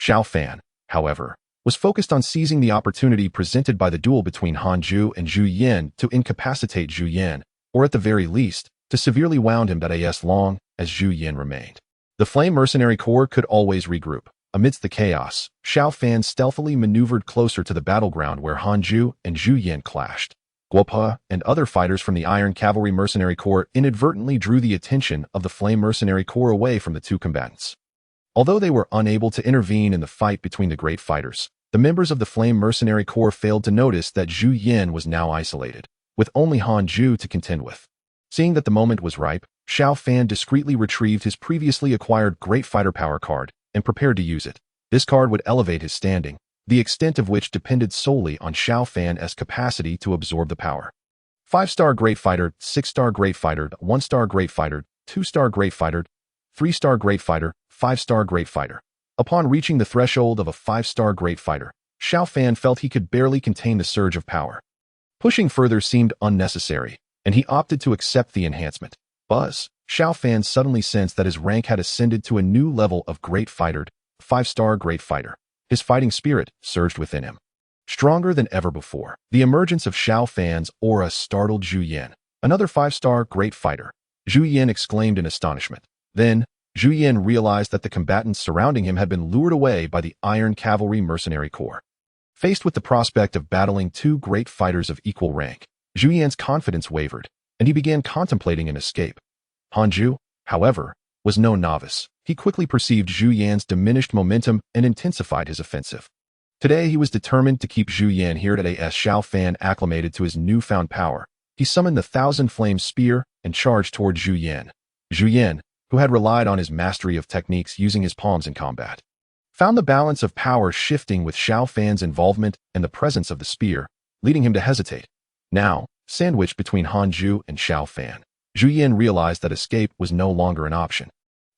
Xiao Fan, however, was focused on seizing the opportunity presented by the duel between Hanju and Zhu Yan to incapacitate Zhu Yan, or at the very least, to severely wound him as long as Zhu Yan remained. The Flame Mercenary Corps could always regroup. Amidst the chaos, Xiao Fan stealthily maneuvered closer to the battleground where Hanju and Zhu Yan clashed. Dou Po and other fighters from the Iron Cavalry Mercenary Corps inadvertently drew the attention of the Flame Mercenary Corps away from the two combatants. Although they were unable to intervene in the fight between the great fighters, the members of the Flame Mercenary Corps failed to notice that Zhu Yan was now isolated, with only Hanju to contend with. Seeing that the moment was ripe, Xiao Fan discreetly retrieved his previously acquired Great Fighter Power card and prepared to use it. This card would elevate his standing, the extent of which depended solely on Xiao Fan's capacity to absorb the power. 5-star Great Fighter, 6-star Great Fighter, 1-star Great Fighter, 2-star Great Fighter, 3-star Great Fighter, 5-star Great Fighter. Upon reaching the threshold of a 5-star Great Fighter, Xiao Fan felt he could barely contain the surge of power. Pushing further seemed unnecessary, and he opted to accept the enhancement. Buzz! Xiao Fan suddenly sensed that his rank had ascended to a new level of Great Fighter, 5-star Great Fighter. His fighting spirit surged within him. Stronger than ever before, the emergence of Xiao Fan's aura startled Zhu Yan. Another 5-star Great Fighter, Zhu Yan exclaimed in astonishment. Then, Zhu Yan realized that the combatants surrounding him had been lured away by the Iron Cavalry Mercenary Corps. Faced with the prospect of battling two great fighters of equal rank, Zhu Yan's confidence wavered, and he began contemplating an escape. Hanju, however, was no novice. He quickly perceived Zhu Yan's diminished momentum and intensified his offensive. Today he was determined to keep Zhu Yan here as Xiao Fan acclimated to his newfound power. He summoned the 1,000-flame spear and charged toward Zhu Yan. Zhu Yan, who had relied on his mastery of techniques using his palms in combat, found the balance of power shifting with Xiao Fan's involvement and the presence of the spear, leading him to hesitate. Now, sandwiched between Hanju and Xiao Fan, Zhu Yan realized that escape was no longer an option.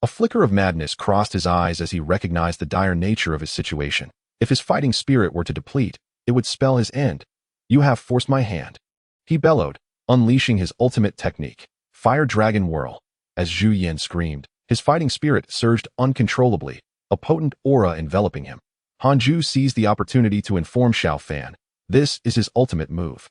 A flicker of madness crossed his eyes as he recognized the dire nature of his situation. If his fighting spirit were to deplete, it would spell his end. You have forced my hand, he bellowed, unleashing his ultimate technique, Fire Dragon Whirl. As Zhu Yan screamed, his fighting spirit surged uncontrollably, a potent aura enveloping him. Hanju seized the opportunity to inform Xiao Fan. This is his ultimate move.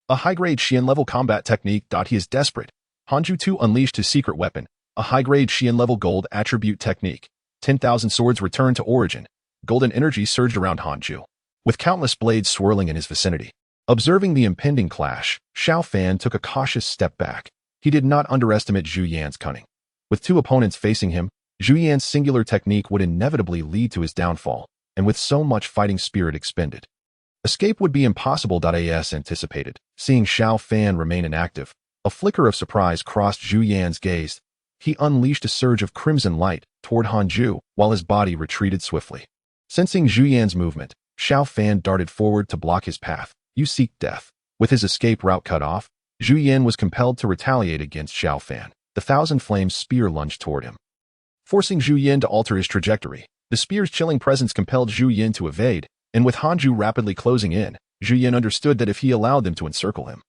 A high-grade Xian-level combat technique. He is desperate. Hanju too unleashed his secret weapon, a high-grade Xian-level gold attribute technique. 10,000 swords returned to origin. Golden energy surged around Hanju, with countless blades swirling in his vicinity. Observing the impending clash, Xiao Fan took a cautious step back. He did not underestimate Zhu Yan's cunning. With two opponents facing him, Zhu Yan's singular technique would inevitably lead to his downfall, and with so much fighting spirit expended, escape would be impossible. As anticipated, seeing Xiao Fan remain inactive, a flicker of surprise crossed Zhu Yan's gaze. He unleashed a surge of crimson light toward Hanju while his body retreated swiftly. Sensing Zhu Yan's movement, Xiao Fan darted forward to block his path. You seek death. With his escape route cut off, Zhu Yan was compelled to retaliate against Xiao Fan. The 1,000-flame spear lunged toward him, forcing Zhu Yan to alter his trajectory. The spear's chilling presence compelled Zhu Yan to evade, and with Hanju rapidly closing in, Zhu Yan understood that if he allowed them to encircle him,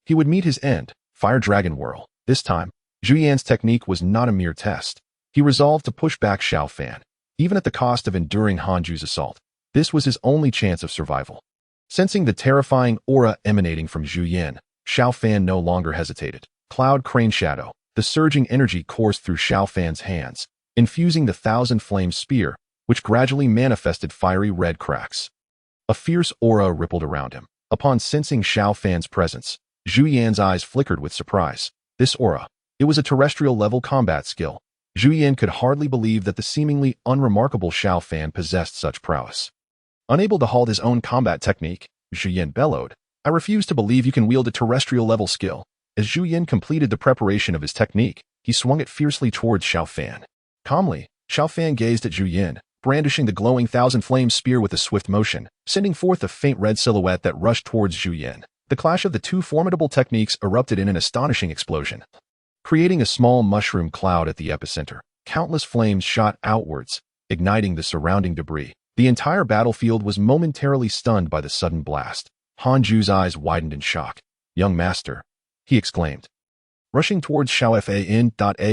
he would meet his end. Fire Dragon Whirl. This time, Zhu Yan's technique was not a mere test. He resolved to push back Xiao Fan, even at the cost of enduring Hanju's assault. This was his only chance of survival. Sensing the terrifying aura emanating from Zhu Yan, Xiao Fan no longer hesitated. Cloud Crane Shadow. The surging energy coursed through Xiao Fan's hands, infusing the thousand-flame spear, which gradually manifested fiery red cracks. A fierce aura rippled around him. Upon sensing Xiao Fan's presence, Zhu Yan's eyes flickered with surprise. This aura. It was a terrestrial-level combat skill. Zhu Yan could hardly believe that the seemingly unremarkable Xiao Fan possessed such prowess. Unable to halt his own combat technique, Zhu Yan bellowed, "I refuse to believe you can wield a terrestrial-level skill." As Zhu Yan completed the preparation of his technique, he swung it fiercely towards Xiao Fan. Calmly, Xiao Fan gazed at Zhu Yan, brandishing the glowing thousand-flame spear with a swift motion, sending forth a faint red silhouette that rushed towards Zhu Yan. The clash of the two formidable techniques erupted in an astonishing explosion. Creating a small mushroom cloud at the epicenter, countless flames shot outwards, igniting the surrounding debris. The entire battlefield was momentarily stunned by the sudden blast. Han Ju's eyes widened in shock. "Young master," he exclaimed. Rushing towards Xiao Fan.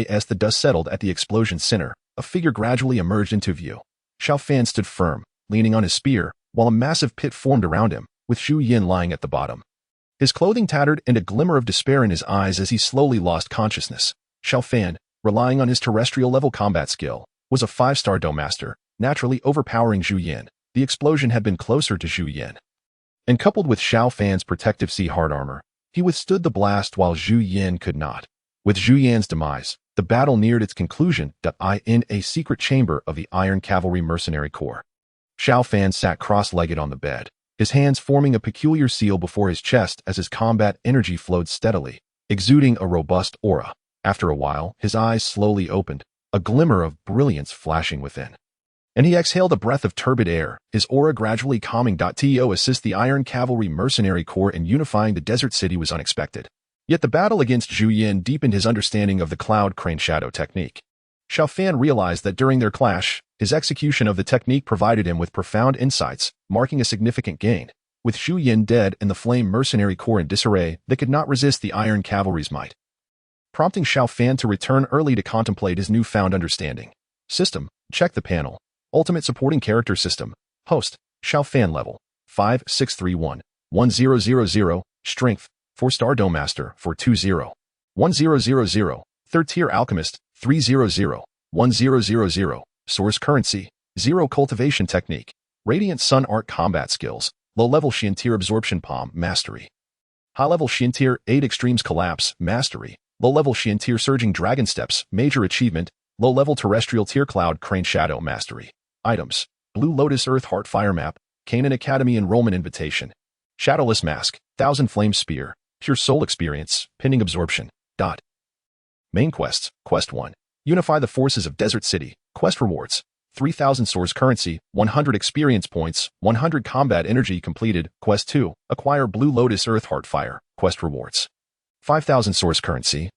As the dust settled at the explosion's center, a figure gradually emerged into view. Xiao Fan stood firm, leaning on his spear, while a massive pit formed around him, with Zhu Yan lying at the bottom. His clothing tattered and a glimmer of despair in his eyes as he slowly lost consciousness. Xiao Fan, relying on his terrestrial-level combat skill, was a 5-star Dou master, naturally overpowering Zhu Yan. The explosion had been closer to Zhu Yan. And coupled with Xiao Fan's protective sea hard armor, he withstood the blast while Zhu Yan could not. With Zhu Yan's demise, the battle neared its conclusion. In a secret chamber of the Iron Cavalry Mercenary Corps. Xiao Fan sat cross-legged on the bed, his hands forming a peculiar seal before his chest as his combat energy flowed steadily, exuding a robust aura. After a while, his eyes slowly opened, a glimmer of brilliance flashing within. And he exhaled a breath of turbid air, his aura gradually calming. To assist the Iron Cavalry Mercenary Corps in unifying the desert city was unexpected. Yet the battle against Zhu Yan deepened his understanding of the Cloud Crane Shadow technique. Xiao Fan realized that during their clash, his execution of the technique provided him with profound insights, marking a significant gain. With Zhu Yan dead and the Flame Mercenary Corps in disarray, they could not resist the Iron Cavalry's might, prompting Xiao Fan to return early to contemplate his newfound understanding. System. Check the panel. Ultimate Supporting Character System. Host. Xiao Fan level. 5631. 1000. Strength. 4-star Dou Master. 420. 1000. Third Tier Alchemist. 300. 1000. Source Currency. 0 Cultivation Technique. Radiant Sun Art Combat Skills. Low-level Shintir Absorption Palm. Mastery. High-level Shintir 8 Extremes Collapse. Mastery. Low-level Shintir Surging Dragon Steps. Major Achievement. Low-level Terrestrial Tier Cloud Crane Shadow. Mastery. Items. Blue Lotus Earth Heart Fire Map. Canaan Academy Enrollment Invitation. Shadowless Mask. Thousand Flame Spear. Pure Soul Experience. Pending Absorption. Main Quests. Quest 1. Unify the Forces of Desert City. Quest Rewards. 3,000 Source Currency. 100 Experience Points. 100 Combat Energy completed. Quest 2. Acquire Blue Lotus Earth Heart Fire. Quest Rewards. 5,000 Source Currency.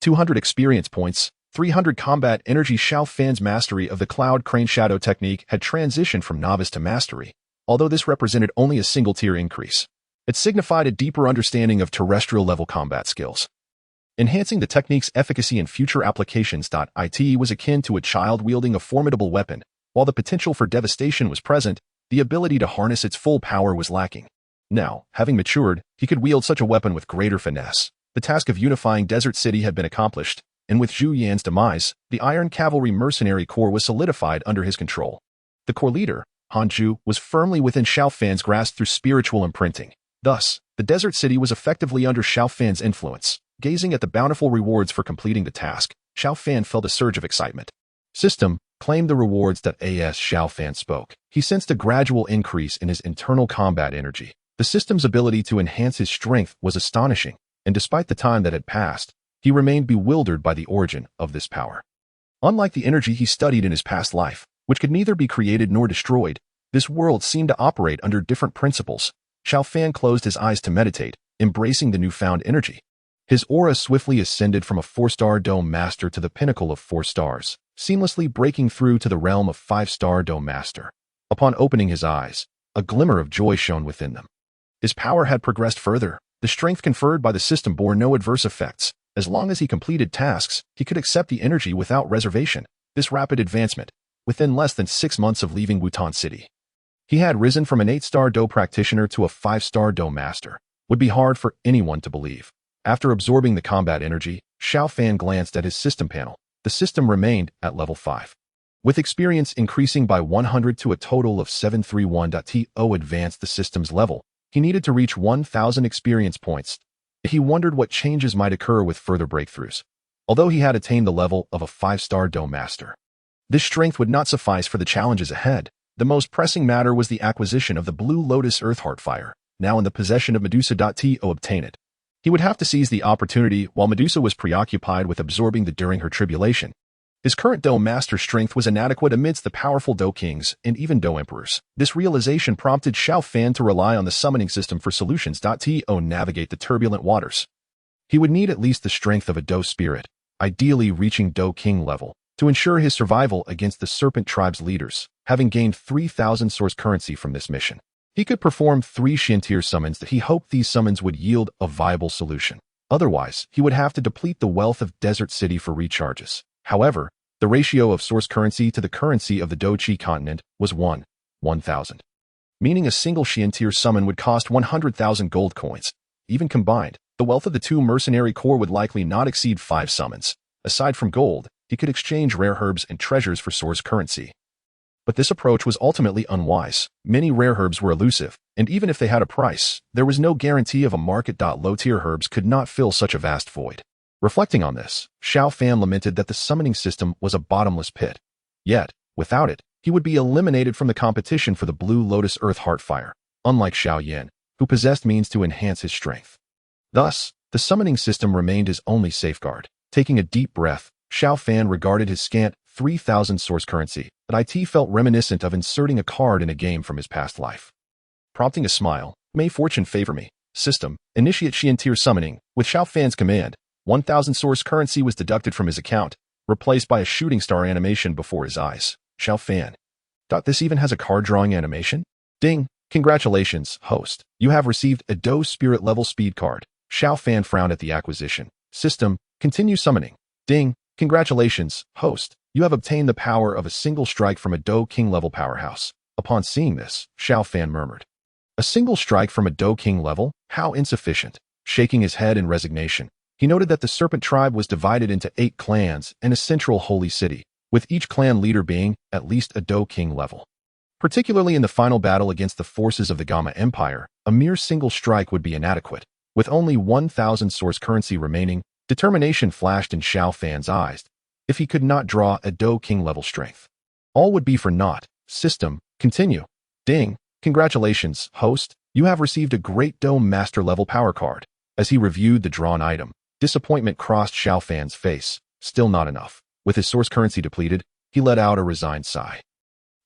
200 Experience Points. 300 Combat Energy. Xiao Fan's mastery of the Cloud Crane Shadow technique had transitioned from novice to mastery, although this represented only a single-tier increase. It signified a deeper understanding of terrestrial-level combat skills. Enhancing the technique's efficacy in future applications. It was akin to a child wielding a formidable weapon. While the potential for devastation was present, the ability to harness its full power was lacking. Now, having matured, he could wield such a weapon with greater finesse. The task of unifying Desert City had been accomplished, and with Zhu Yan's demise, the Iron Cavalry Mercenary Corps was solidified under his control. The corps leader, Han Ju, was firmly within Xiao Fan's grasp through spiritual imprinting. Thus, the Desert City was effectively under Xiao Fan's influence. Gazing at the bountiful rewards for completing the task, Xiao Fan felt a surge of excitement. System. Claim the rewards. As Xiao Fan spoke, he sensed a gradual increase in his internal combat energy. The system's ability to enhance his strength was astonishing, and despite the time that had passed, he remained bewildered by the origin of this power. Unlike the energy he studied in his past life, which could neither be created nor destroyed, this world seemed to operate under different principles. Xiao Fan closed his eyes to meditate, embracing the newfound energy. His aura swiftly ascended from a 4-star Dou Master to the pinnacle of 4 stars, seamlessly breaking through to the realm of 5-star Dou Master. Upon opening his eyes, a glimmer of joy shone within them. His power had progressed further. The strength conferred by the system bore no adverse effects. As long as he completed tasks, he could accept the energy without reservation. This rapid advancement, within less than 6 months of leaving Wutan City, he had risen from an 8-star Dou practitioner to a 5-star Dou Master. Would be hard for anyone to believe. After absorbing the combat energy, Xiao Fan glanced at his system panel. The system remained at level 5. With experience increasing by 100 to a total of 731.to advance the system's level, he needed to reach 1,000 experience points. He wondered what changes might occur with further breakthroughs. Although he had attained the level of a 5-star Dou Master, this strength would not suffice for the challenges ahead. The most pressing matter was the acquisition of the Blue Lotus Earthheart Fire, now in the possession of Medusa.to obtain it. He would have to seize the opportunity while Medusa was preoccupied with absorbing during her tribulation. His current Dou Master strength was inadequate amidst the powerful Dou Kings and even Dou Emperors. This realization prompted Xiao Fan to rely on the summoning system for solutions.to navigate the turbulent waters. He would need at least the strength of a Dou Spirit, ideally reaching Dou King level, to ensure his survival against the Serpent Tribe's leaders. Having gained 3,000 source currency from this mission, he could perform 3 Xiantier summons that he hoped these summons would yield a viable solution. Otherwise, he would have to deplete the wealth of Desert City for recharges. However, the ratio of source currency to the currency of the Dou-Chi continent was 1,000, meaning a single Xiantier summon would cost 100,000 gold coins. Even combined, the wealth of the 2 mercenary corps would likely not exceed 5 summons. Aside from gold, he could exchange rare herbs and treasures for source currency. But this approach was ultimately unwise. Many rare herbs were elusive, and even if they had a price, there was no guarantee of a market. Low-tier herbs could not fill such a vast void. Reflecting on this, Xiao Fan lamented that the summoning system was a bottomless pit. Yet, without it, he would be eliminated from the competition for the Blue Lotus Earthheart Fire, unlike Xiao Yan, who possessed means to enhance his strength. Thus, the summoning system remained his only safeguard. Taking a deep breath, Xiao Fan regarded his scant 3,000 source currency that it felt reminiscent of inserting a card in a game from his past life. Prompting a smile, "May fortune favor me." System, initiate Xiantier summoning. With Xiao Fan's command, 1,000 source currency was deducted from his account, replaced by a shooting star animation before his eyes. Xiao Fan. This even has a card drawing animation? Ding! Congratulations, host. You have received a Dou Spirit level speed card. Xiao Fan frowned at the acquisition. System, continue summoning. Ding! Congratulations, host. You have obtained the power of a single strike from a Dou King level powerhouse. Upon seeing this, Xiao Fan murmured. A single strike from a Dou King level? How insufficient. Shaking his head in resignation, he noted that the Serpent Tribe was divided into 8 clans and a central holy city, with each clan leader being at least a Dou King level. Particularly in the final battle against the forces of the Gamma Empire, a mere single strike would be inadequate. With only 1,000 source currency remaining, determination flashed in Xiao Fan's eyes. If he could not draw a Dou King level strength, all would be for naught. System, continue. Ding! Congratulations, host. You have received a great Dou Master level power card. As he reviewed the drawn item, disappointment crossed Xiao Fan's face. Still not enough. With his source currency depleted, he let out a resigned sigh.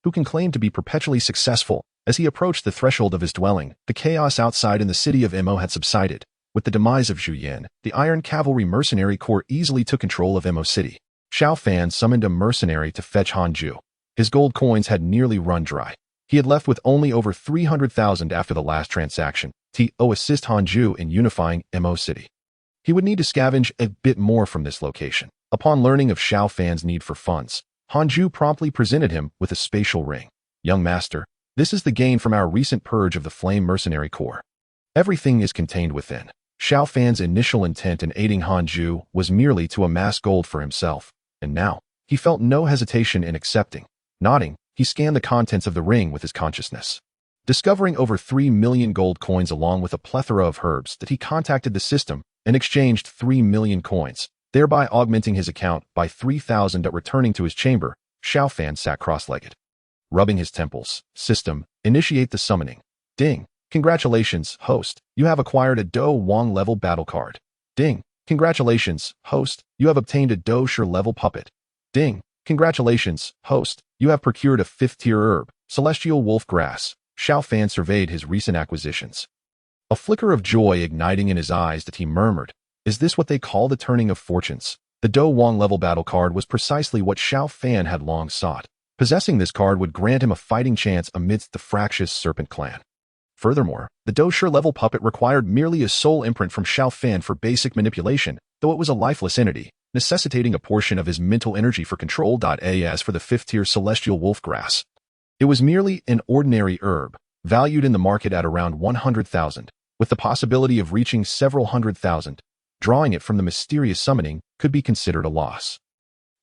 Who can claim to be perpetually successful? As he approached the threshold of his dwelling, the chaos outside in the city of Mo had subsided. With the demise of Zhu Yan, the Iron Cavalry Mercenary Corps easily took control of Mo City. Xiao Fan summoned a mercenary to fetch Hanju. His gold coins had nearly run dry. He had left with only over 300,000 after the last transaction. To assist Hanju in unifying Mo City, he would need to scavenge a bit more from this location. Upon learning of Xiao Fan's need for funds, Hanju promptly presented him with a spatial ring. Young master, this is the gain from our recent purge of the Flame Mercenary Corps. Everything is contained within. Xiao Fan's initial intent in aiding Hanju was merely to amass gold for himself, and now, he felt no hesitation in accepting. Nodding, he scanned the contents of the ring with his consciousness. Discovering over 3 million gold coins along with a plethora of herbs, that he contacted the system and exchanged 3 million coins, thereby augmenting his account by 3,000. Returning to his chamber, Xiao Fan sat cross-legged, rubbing his temples. System, initiate the summoning. Ding! Congratulations, host. You have acquired a Dou Wang level battle card. Ding! Congratulations, host. You have obtained a Dou Shi level puppet. Ding! Congratulations, host. You have procured a 5th-tier herb, Celestial Wolf Grass. Xiao Fan surveyed his recent acquisitions, a flicker of joy igniting in his eyes that he murmured, "Is this what they call the turning of fortunes?" The Dou Wang level battle card was precisely what Xiao Fan had long sought. Possessing this card would grant him a fighting chance amidst the fractious Serpent Clan. Furthermore, the Dou Shi level puppet required merely a soul imprint from Xiao Fan for basic manipulation, though it was a lifeless entity, necessitating a portion of his mental energy for control. As for the 5th-tier Celestial Wolf Grass, it was merely an ordinary herb, valued in the market at around 100,000, with the possibility of reaching several 100,000. drawing it from the mysterious summoning could be considered a loss.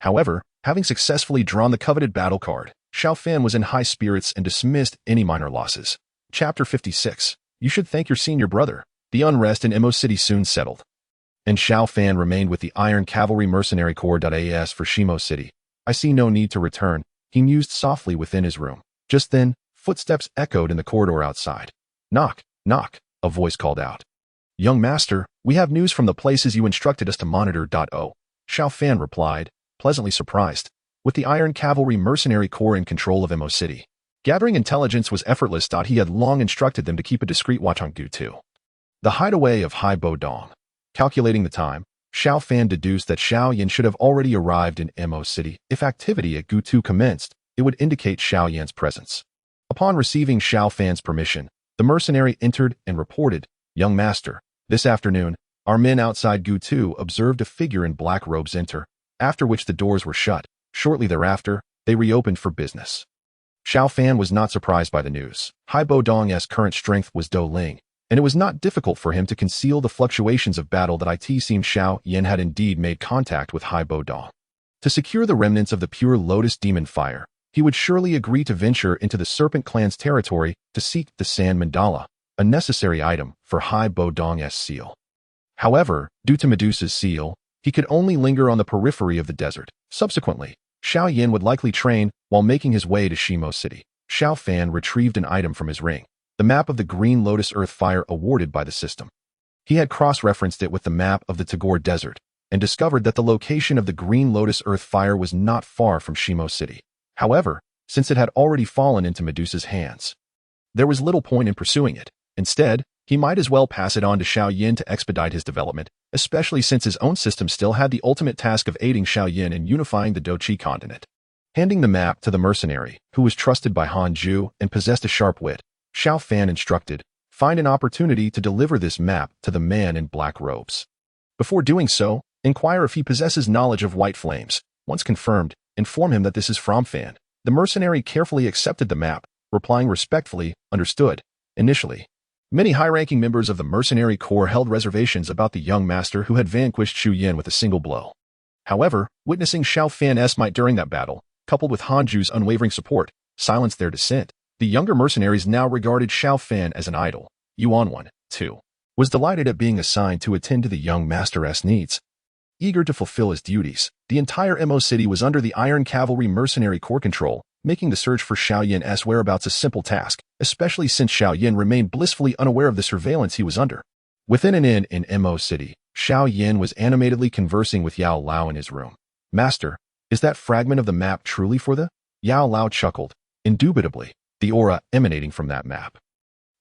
However, having successfully drawn the coveted battle card, Xiao Fan was in high spirits and dismissed any minor losses. Chapter 56. You should thank your senior brother. The unrest in Mo City soon settled, and Xiao Fan remained with the Iron Cavalry Mercenary Corps.as for Shimo City. I see no need to return, he mused softly within his room. Just then, footsteps echoed in the corridor outside. Knock, knock, a voice called out. Young master, we have news from the places you instructed us to monitor. Xiao Fan replied, pleasantly surprised. With the Iron Cavalry Mercenary Corps in control of Mo City, gathering intelligence was effortless. He had long instructed them to keep a discreet watch on Gu Tu, the hideaway of Hai Bo Dong. Calculating the time, Xiao Fan deduced that Xiao Yan should have already arrived in Mo City. If activity at Gu Tu commenced, it would indicate Xiao Yan's presence. Upon receiving Xiao Fan's permission, the mercenary entered and reported, Young master, this afternoon, our men outside Gu Tu observed a figure in black robes enter, after which the doors were shut. Shortly thereafter, they reopened for business. Xiao Fan was not surprised by the news. Hai Bo Dong's current strength was Do Ling, and it was not difficult for him to conceal the fluctuations of battle. It seemed Xiao Yan had indeed made contact with Hai Bo Dong. To secure the remnants of the pure Lotus demon fire, he would surely agree to venture into the Serpent Clan's territory to seek the Sand Mandala, a necessary item for Hai Bo Dong's seal. However, due to Medusa's seal, he could only linger on the periphery of the desert. Subsequently, Xiao Yan would likely train while making his way to Shimo City. Xiao Fan retrieved an item from his ring, the map of the Green Lotus Earth Fire awarded by the system. He had cross-referenced it with the map of the Tagore Desert and discovered that the location of the Green Lotus Earth Fire was not far from Shimo City. However, since it had already fallen into Medusa's hands, there was little point in pursuing it. Instead, he might as well pass it on to Xiao Yan to expedite his development, especially since his own system still had the ultimate task of aiding Xiao Yan in unifying the Doqi continent. Handing the map to the mercenary, who was trusted by Han Ju and possessed a sharp wit, Xiao Fan instructed, find an opportunity to deliver this map to the man in black robes. Before doing so, inquire if he possesses knowledge of white flames. Once confirmed, inform him that this is from Fan. The mercenary carefully accepted the map, replying respectfully, understood. Initially, many high-ranking members of the Mercenary Corps held reservations about the young master who had vanquished Xu Yan with a single blow. However, witnessing Xiao Fan's might during that battle, coupled with Han Ju's unwavering support, silenced their dissent. The younger mercenaries now regarded Xiao Fan as an idol. Yuan 1, 2, was delighted at being assigned to attend to the young master's needs. Eager to fulfill his duties, the entire Mo City was under the Iron Cavalry Mercenary Corps control, making the search for Xiao Yan's whereabouts a simple task, especially since Xiao Yan remained blissfully unaware of the surveillance he was under. Within an inn in Mo City, Xiao Yan was animatedly conversing with Yao Lao in his room. Master, is that fragment of the map truly for the? Yao Lao chuckled. Indubitably, the aura emanating from that map,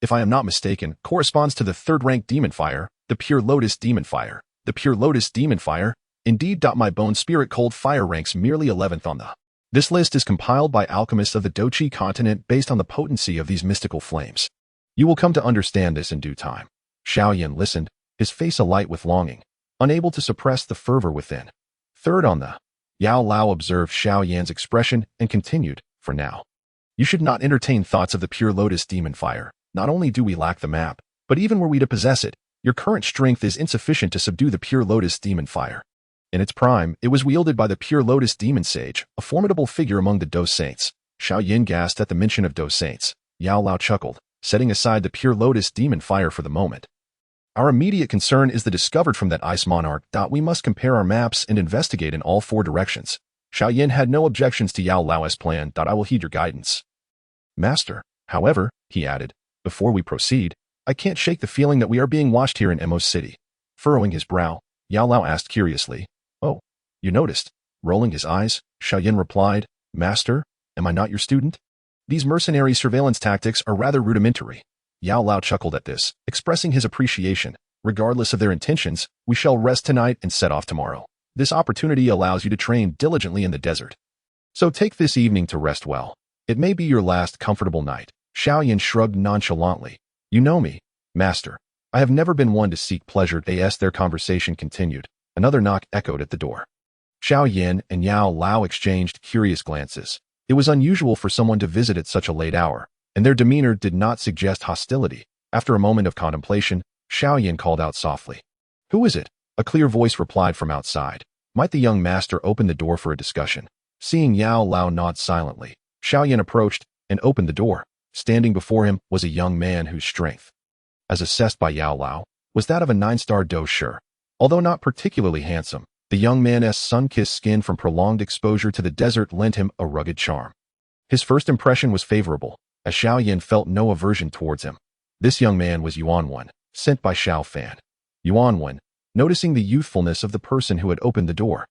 if I am not mistaken, corresponds to the third-rank demon fire, the pure Lotus demon fire. The pure Lotus demon fire, indeed. My bone spirit cold fire ranks merely 11th on the. This list is compiled by alchemists of the Doqi continent based on the potency of these mystical flames. You will come to understand this in due time. Xiao Yan listened, his face alight with longing, unable to suppress the fervor within. Third on the. Yao Lao observed Xiao Yan's expression and continued, for now, you should not entertain thoughts of the pure Lotus demon fire. Not only do we lack the map, but even were we to possess it, your current strength is insufficient to subdue the pure Lotus demon fire. In its prime, it was wielded by the pure Lotus demon sage, a formidable figure among the Do saints. Xiao Yan gasped at the mention of Do saints. Yao Lao chuckled, setting aside the pure Lotus demon fire for the moment. Our immediate concern is the discovered from that ice monarch. We must compare our maps and investigate in all 4 directions. Xiao Yan had no objections to Yao Lao's plan. I will heed your guidance. Master, however, he added, before we proceed, I can't shake the feeling that we are being watched here in Mo City. Furrowing his brow, Yao Lao asked curiously, oh, you noticed? Rolling his eyes, Xiao Yan replied, Master, am I not your student? These mercenary surveillance tactics are rather rudimentary. Yao Lao chuckled at this, expressing his appreciation. Regardless of their intentions, we shall rest tonight and set off tomorrow. This opportunity allows you to train diligently in the desert. So take this evening to rest well. It may be your last comfortable night. Xiao Yan shrugged nonchalantly. You know me, Master. I have never been one to seek pleasure. As their conversation continued, another knock echoed at the door. Xiao Yan and Yao Lao exchanged curious glances. It was unusual for someone to visit at such a late hour, and their demeanor did not suggest hostility. After a moment of contemplation, Xiao Yan called out softly. Who is it? A clear voice replied from outside. Might the young master open the door for a discussion? Seeing Yao Lao nod silently, Xiao Yan approached and opened the door. Standing before him was a young man whose strength, as assessed by Yao Lao, was that of a 9-star Dou Po. Although not particularly handsome, the young man's sun-kissed skin from prolonged exposure to the desert lent him a rugged charm. His first impression was favorable, as Xiao Yan felt no aversion towards him. This young man was Yuan, sent by Xiao Fan. Yuan, noticing the youthfulness of the person who had opened the door,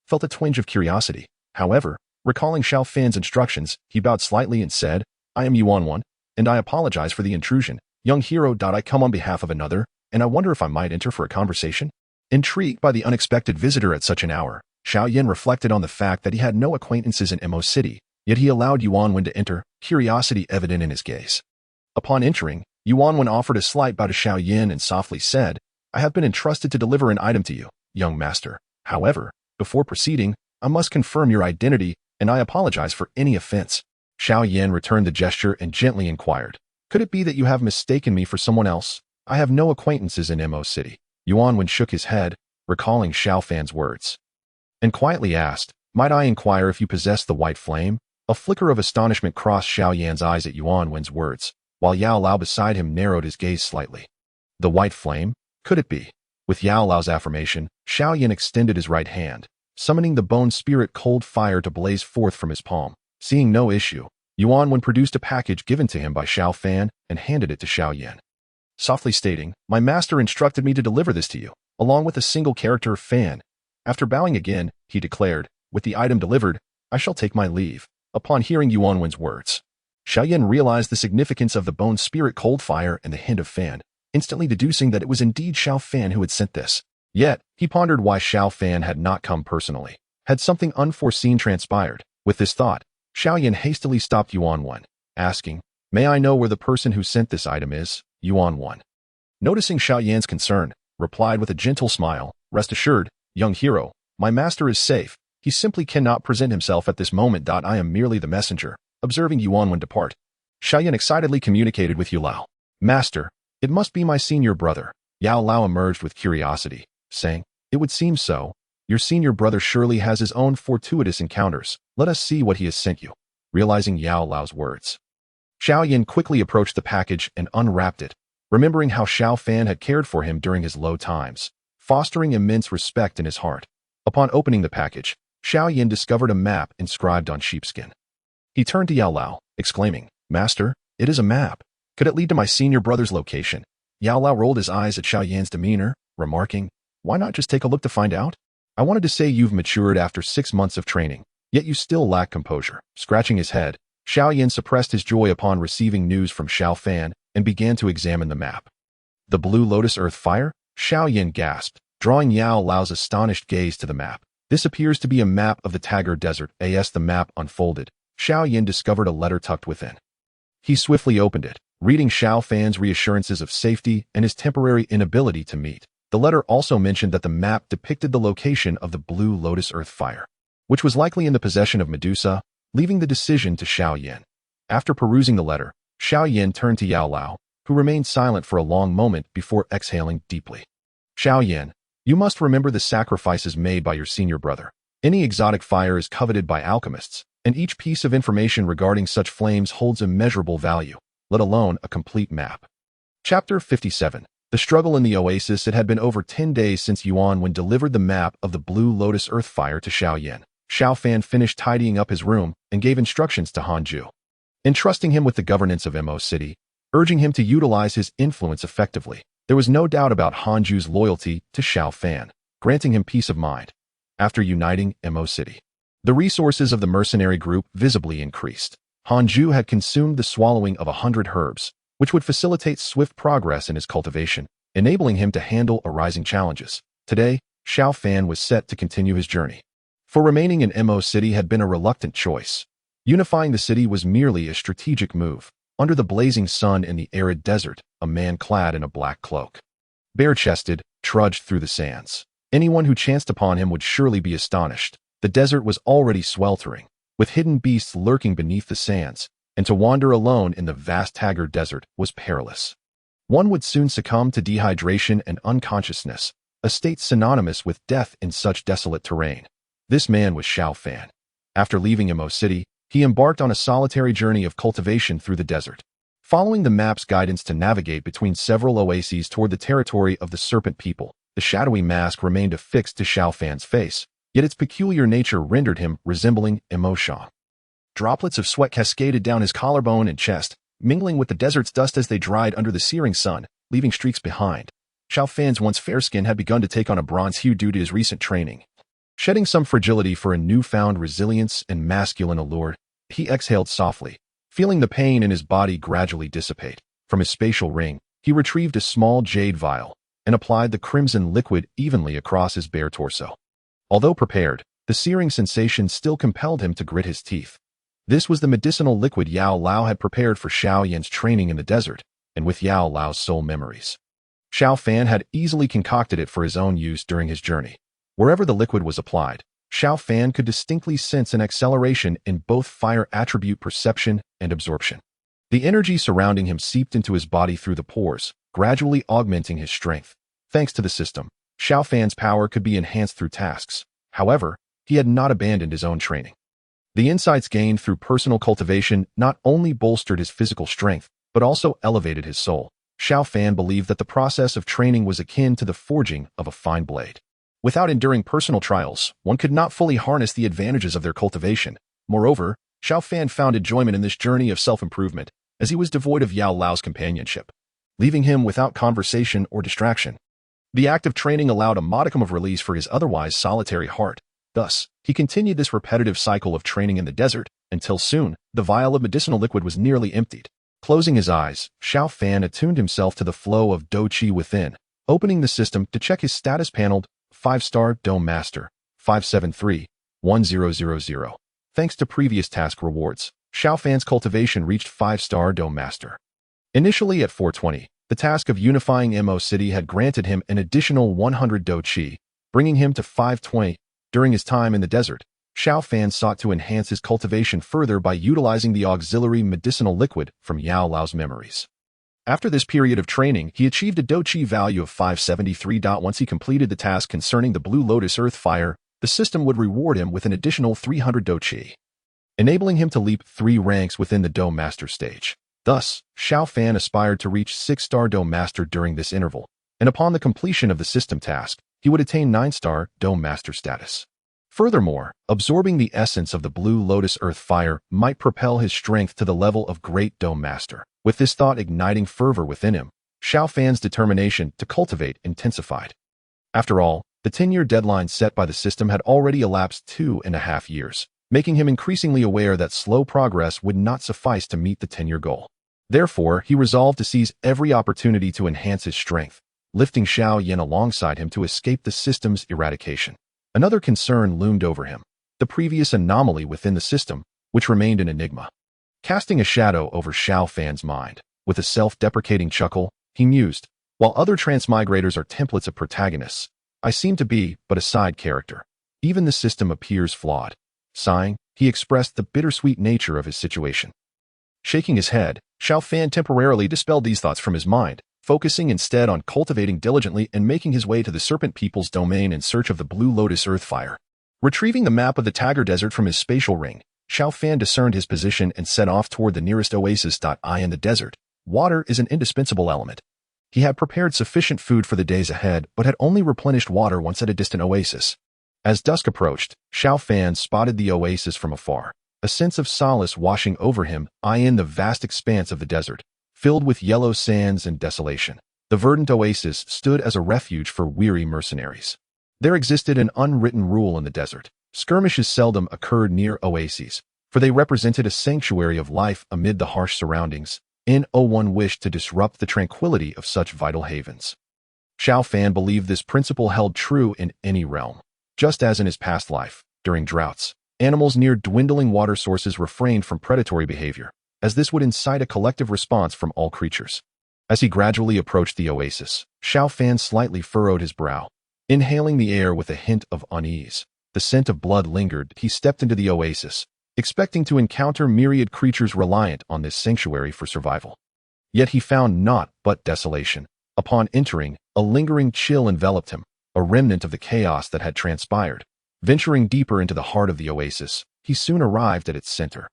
felt a twinge of curiosity. However, recalling Xiao Fan's instructions, he bowed slightly and said, I am Yuan, and I apologize for the intrusion. Young hero. I come on behalf of another, and I wonder if I might enter for a conversation? Intrigued by the unexpected visitor at such an hour, Xiao Yan reflected on the fact that he had no acquaintances in Mo City, yet he allowed Yuan to enter, curiosity evident in his gaze. Upon entering, Yuan offered a slight bow to Xiao Yan and softly said, I have been entrusted to deliver an item to you, young master. However, before proceeding, I must confirm your identity, and I apologize for any offense. Xiao Yan returned the gesture and gently inquired, could it be that you have mistaken me for someone else? I have no acquaintances in Mo City. Yuan shook his head, recalling Xiao Fan's words, and quietly asked, might I inquire if you possess the white flame? A flicker of astonishment crossed Xiao Yan's eyes at Yuan's words, while Yao Lao beside him narrowed his gaze slightly. The white flame? Could it be? With Yao Lao's affirmation, Xiao Yan extended his right hand, summoning the bone spirit cold fire to blaze forth from his palm. Seeing no issue, Yuan produced a package given to him by Xiao Fan and handed it to Xiao Yan, softly stating, my master instructed me to deliver this to you, along with a single character fan. After bowing again, he declared, with the item delivered, I shall take my leave. Upon hearing Yuan's words, Xiao Yan realized the significance of the bone spirit cold fire and the hint of fan, instantly deducing that it was indeed Xiao Fan who had sent this. Yet, he pondered why Xiao Fan had not come personally. Had something unforeseen transpired? With this thought, Xiao Yan hastily stopped Yuan, asking, may I know where the person who sent this item is? Yuan, noticing Xiao Yan's concern, replied with a gentle smile, rest assured, young hero, my master is safe. He simply cannot present himself at this moment. I am merely the messenger. Observing Yuan depart, Xiao Yan excitedly communicated with Yao Lao. Master, it must be my senior brother. Yao Lao emerged with curiosity, saying, it would seem so. Your senior brother surely has his own fortuitous encounters. Let us see what he has sent you. Realizing Yao Lao's words, Xiao Yan quickly approached the package and unwrapped it, remembering how Xiao Fan had cared for him during his low times, fostering immense respect in his heart. Upon opening the package, Xiao Yan discovered a map inscribed on sheepskin. He turned to Yao Lao, exclaiming, Master, it is a map. Could it lead to my senior brother's location? Yao Lao rolled his eyes at Xiao Yan's demeanor, remarking, why not just take a look to find out? I wanted to say you've matured after 6 months of training, yet you still lack composure. Scratching his head, Xiao Yan suppressed his joy upon receiving news from Xiao Fan and began to examine the map. The blue lotus earth fire? Xiao Yan gasped, drawing Yao Lao's astonished gaze to the map. This appears to be a map of the Tiger Desert. As the map unfolded, Xiao Yan discovered a letter tucked within. He swiftly opened it, reading Xiao Fan's reassurances of safety and his temporary inability to meet. The letter also mentioned that the map depicted the location of the blue lotus earth fire, which was likely in the possession of Medusa, leaving the decision to Xiao Yan. After perusing the letter, Xiao Yan turned to Yao Lao, who remained silent for a long moment before exhaling deeply. Xiao Yan, you must remember the sacrifices made by your senior brother. Any exotic fire is coveted by alchemists, and each piece of information regarding such flames holds immeasurable value, let alone a complete map. Chapter 57. The struggle in the oasis. It had been over 10 days since Yuan delivered the map of the blue lotus earth fire to Xiao Yan. Xiao Fan finished tidying up his room and gave instructions to Hanju, entrusting him with the governance of Mo City, urging him to utilize his influence effectively. There was no doubt about Hanju's loyalty to Xiao Fan, granting him peace of mind. After uniting Mo City, the resources of the mercenary group visibly increased. Hanju had consumed the swallowing of 100 herbs, which would facilitate swift progress in his cultivation, enabling him to handle arising challenges. Today, Xiao Fan was set to continue his journey. For remaining in Mo City had been a reluctant choice. Unifying the city was merely a strategic move. Under the blazing sun in the arid desert, a man clad in a black cloak, bare-chested, trudged through the sands. Anyone who chanced upon him would surely be astonished. The desert was already sweltering, with hidden beasts lurking beneath the sands, and to wander alone in the vast Tiger Desert was perilous. One would soon succumb to dehydration and unconsciousness, a state synonymous with death in such desolate terrain. This man was Xiao Fan. After leaving Imo City, he embarked on a solitary journey of cultivation through the desert. Following the map's guidance to navigate between several oases toward the territory of the Serpent People, the shadowy mask remained affixed to Xiao Fan's face, yet its peculiar nature rendered him resembling Imo Shang. Droplets of sweat cascaded down his collarbone and chest, mingling with the desert's dust as they dried under the searing sun, leaving streaks behind. Xiao Fan's once fair skin had begun to take on a bronze hue due to his recent training. Shedding some fragility for a newfound resilience and masculine allure, he exhaled softly, feeling the pain in his body gradually dissipate. From his spatial ring, he retrieved a small jade vial and applied the crimson liquid evenly across his bare torso. Although prepared, the searing sensation still compelled him to grit his teeth. This was the medicinal liquid Yao Lao had prepared for Xiao Yan's training in the desert, and with Yao Lao's soul memories. Xiao Fan had easily concocted it for his own use during his journey. Wherever the liquid was applied, Xiao Fan could distinctly sense an acceleration in both fire attribute perception and absorption. The energy surrounding him seeped into his body through the pores, gradually augmenting his strength. Thanks to the system, Xiao Fan's power could be enhanced through tasks. However, he had not abandoned his own training. The insights gained through personal cultivation not only bolstered his physical strength, but also elevated his soul. Xiao Fan believed that the process of training was akin to the forging of a fine blade. Without enduring personal trials, one could not fully harness the advantages of their cultivation. Moreover, Xiao Fan found enjoyment in this journey of self-improvement, as he was devoid of Yao Lao's companionship, leaving him without conversation or distraction. The act of training allowed a modicum of release for his otherwise solitary heart. Thus, he continued this repetitive cycle of training in the desert, until soon, the vial of medicinal liquid was nearly emptied. Closing his eyes, Xiao Fan attuned himself to the flow of Dou Qi within, opening the system to check his status paneled 5-star Dou Master, 573-1000. Thanks to previous task rewards, Xiao Fan's cultivation reached 5-star Dou Master. Initially at 420, the task of unifying Imo City had granted him an additional 100 Dou Qi, bringing him to 520. During his time in the desert, Xiao Fan sought to enhance his cultivation further by utilizing the auxiliary medicinal liquid from Yao Lao's memories. After this period of training, he achieved a Dou Qi value of 573. Once he completed the task concerning the Blue Lotus Earth Fire, the system would reward him with an additional 300 Dou Qi, enabling him to leap 3 ranks within the Dou Master stage. Thus, Xiao Fan aspired to reach 6-star Dou Master during this interval, and upon the completion of the system task, he would attain 9-star Dou Master status. Furthermore, absorbing the essence of the Blue Lotus Earth Fire might propel his strength to the level of Great Dou Master. With this thought igniting fervor within him, Xiao Fan's determination to cultivate intensified. After all, the 10-year deadline set by the system had already elapsed 2.5 years, making him increasingly aware that slow progress would not suffice to meet the 10-year goal. Therefore, he resolved to seize every opportunity to enhance his strength, lifting Xiao Yan alongside him to escape the system's eradication. Another concern loomed over him, the previous anomaly within the system, which remained an enigma. Casting a shadow over Xiao Fan's mind, with a self-deprecating chuckle, he mused, while other transmigrators are templates of protagonists, I seem to be but a side character. Even the system appears flawed. Sighing, he expressed the bittersweet nature of his situation. Shaking his head, Xiao Fan temporarily dispelled these thoughts from his mind, focusing instead on cultivating diligently and making his way to the Serpent People's domain in search of the Blue Lotus Earth Fire. Retrieving the map of the Tiger Desert from his spatial ring, Xiao Fan discerned his position and set off toward the nearest oasis. In the desert, water is an indispensable element. He had prepared sufficient food for the days ahead, but had only replenished water once at a distant oasis. As dusk approached, Xiao Fan spotted the oasis from afar, a sense of solace washing over him. In the vast expanse of the desert, filled with yellow sands and desolation, the verdant oasis stood as a refuge for weary mercenaries. There existed an unwritten rule in the desert. Skirmishes seldom occurred near oases, for they represented a sanctuary of life amid the harsh surroundings. No one wished to disrupt the tranquility of such vital havens. Xiao Fan believed this principle held true in any realm. Just as in his past life, during droughts, animals near dwindling water sources refrained from predatory behavior, as this would incite a collective response from all creatures. As he gradually approached the oasis, Xiao Fan slightly furrowed his brow, inhaling the air with a hint of unease. The scent of blood lingered. He stepped into the oasis, expecting to encounter myriad creatures reliant on this sanctuary for survival. Yet he found naught but desolation. Upon entering, a lingering chill enveloped him, a remnant of the chaos that had transpired. Venturing deeper into the heart of the oasis, he soon arrived at its center.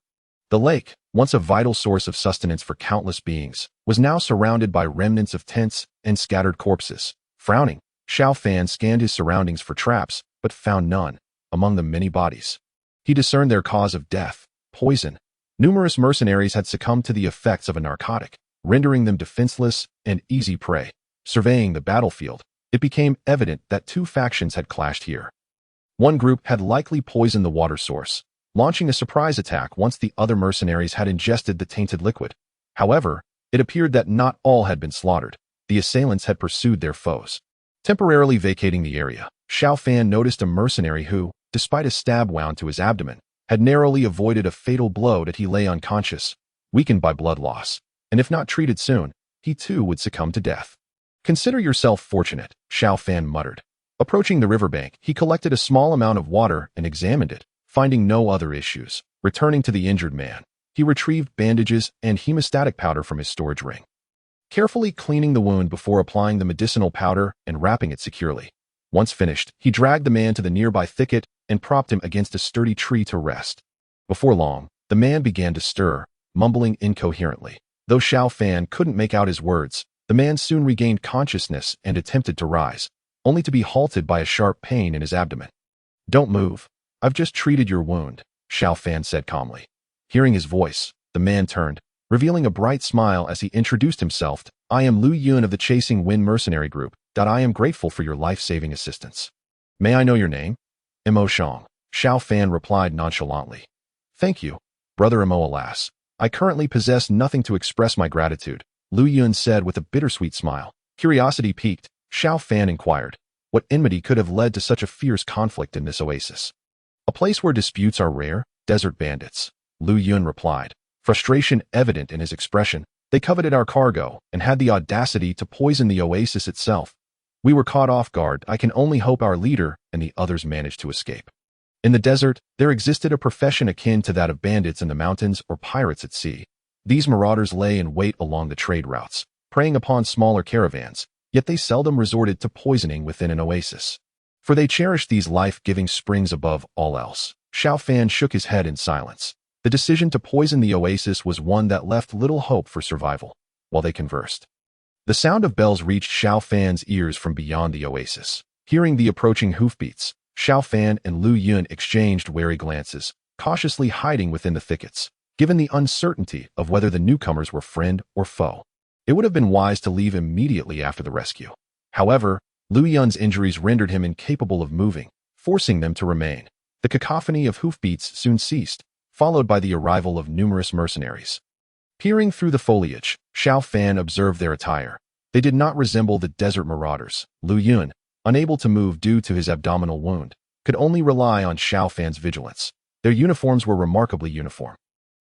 The lake, once a vital source of sustenance for countless beings, was now surrounded by remnants of tents and scattered corpses. Frowning, Xiao Fan scanned his surroundings for traps, but found none among the many bodies. He discerned their cause of death: poison. Numerous mercenaries had succumbed to the effects of a narcotic, rendering them defenseless and easy prey. Surveying the battlefield, it became evident that two factions had clashed here. One group had likely poisoned the water source, launching a surprise attack once the other mercenaries had ingested the tainted liquid. However, it appeared that not all had been slaughtered. The assailants had pursued their foes. Temporarily vacating the area, Xiao Fan noticed a mercenary who, despite a stab wound to his abdomen, had narrowly avoided a fatal blow that he lay unconscious, weakened by blood loss, and if not treated soon, he too would succumb to death. "Consider yourself fortunate," Xiao Fan muttered. Approaching the riverbank, he collected a small amount of water and examined it, finding no other issues. Returning to the injured man, he retrieved bandages and hemostatic powder from his storage ring. Carefully cleaning the wound before applying the medicinal powder and wrapping it securely. Once finished, he dragged the man to the nearby thicket and propped him against a sturdy tree to rest. Before long, the man began to stir, mumbling incoherently. Though Xiao Fan couldn't make out his words, the man soon regained consciousness and attempted to rise, only to be halted by a sharp pain in his abdomen. "Don't move. I've just treated your wound," Xiao Fan said calmly. Hearing his voice, the man turned, revealing a bright smile as he introduced himself. "I am Lu Yun of the Chasing Wind Mercenary Group. I am grateful for your life-saving assistance. May I know your name?" "Mo Shang," Xiao Fan replied nonchalantly. "Thank you, Brother Mo. Alas, I currently possess nothing to express my gratitude," Lu Yun said with a bittersweet smile. Curiosity piqued, Xiao Fan inquired, what enmity could have led to such a fierce conflict in this oasis? "A place where disputes are rare, desert bandits," Lu Yun replied, frustration evident in his expression. "They coveted our cargo and had the audacity to poison the oasis itself. We were caught off guard. I can only hope our leader and the others managed to escape." In the desert, there existed a profession akin to that of bandits in the mountains or pirates at sea. These marauders lay in wait along the trade routes, preying upon smaller caravans, yet they seldom resorted to poisoning within an oasis, for they cherished these life-giving springs above all else. Xiao Fan shook his head in silence. The decision to poison the oasis was one that left little hope for survival. While they conversed, the sound of bells reached Xiao Fan's ears from beyond the oasis. Hearing the approaching hoofbeats, Xiao Fan and Lu Yun exchanged wary glances, cautiously hiding within the thickets. Given the uncertainty of whether the newcomers were friend or foe, it would have been wise to leave immediately after the rescue. However, Lu Yun's injuries rendered him incapable of moving, forcing them to remain. The cacophony of hoofbeats soon ceased, followed by the arrival of numerous mercenaries. Peering through the foliage, Xiao Fan observed their attire. They did not resemble the desert marauders. Lu Yun, unable to move due to his abdominal wound, could only rely on Xiao Fan's vigilance. Their uniforms were remarkably uniform,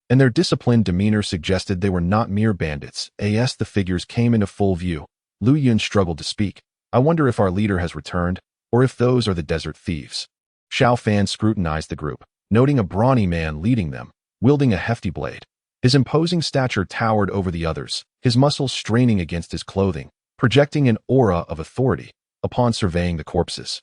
and their disciplined demeanor suggested they were not mere bandits. As the figures came into full view, Lu Yun struggled to speak. "I wonder if our leader has returned, or if those are the desert thieves." Xiao Fan scrutinized the group, noting a brawny man leading them, wielding a hefty blade. His imposing stature towered over the others, his muscles straining against his clothing, projecting an aura of authority. Upon surveying the corpses,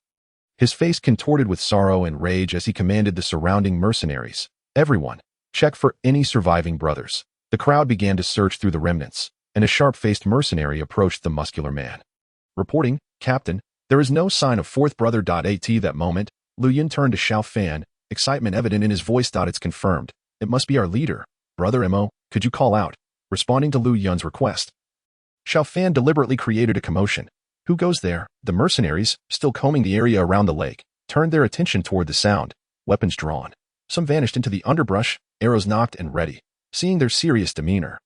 his face contorted with sorrow and rage as he commanded the surrounding mercenaries, "Everyone, check for any surviving brothers." The crowd began to search through the remnants, and a sharp-faced mercenary approached the muscular man. "Reporting, Captain, there is no sign of fourth brother. At that moment, Lu Yun turned to Xiao Fan, excitement evident in his voice. "It's confirmed. It must be our leader. Brother Mo, could you call out?" Responding to Lu Yun's request, Xiao Fan deliberately created a commotion. "Who goes there?" The mercenaries, still combing the area around the lake, turned their attention toward the sound, weapons drawn. Some vanished into the underbrush, arrows knocked and ready. Seeing their serious demeanor,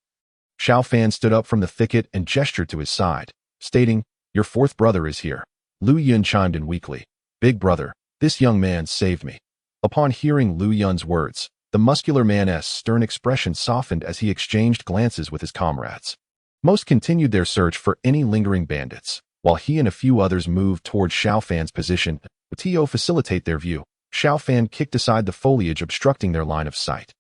Xiao Fan stood up from the thicket and gestured to his side, stating, "Your fourth brother is here." Lu Yun chimed in weakly, "Big brother, this young man saved me." Upon hearing Lu Yun's words, the muscular man's stern expression softened as he exchanged glances with his comrades. Most continued their search for any lingering bandits, while he and a few others moved toward Xiao Fan's position to facilitate their view. Xiao Fan kicked aside the foliage obstructing their line of sight.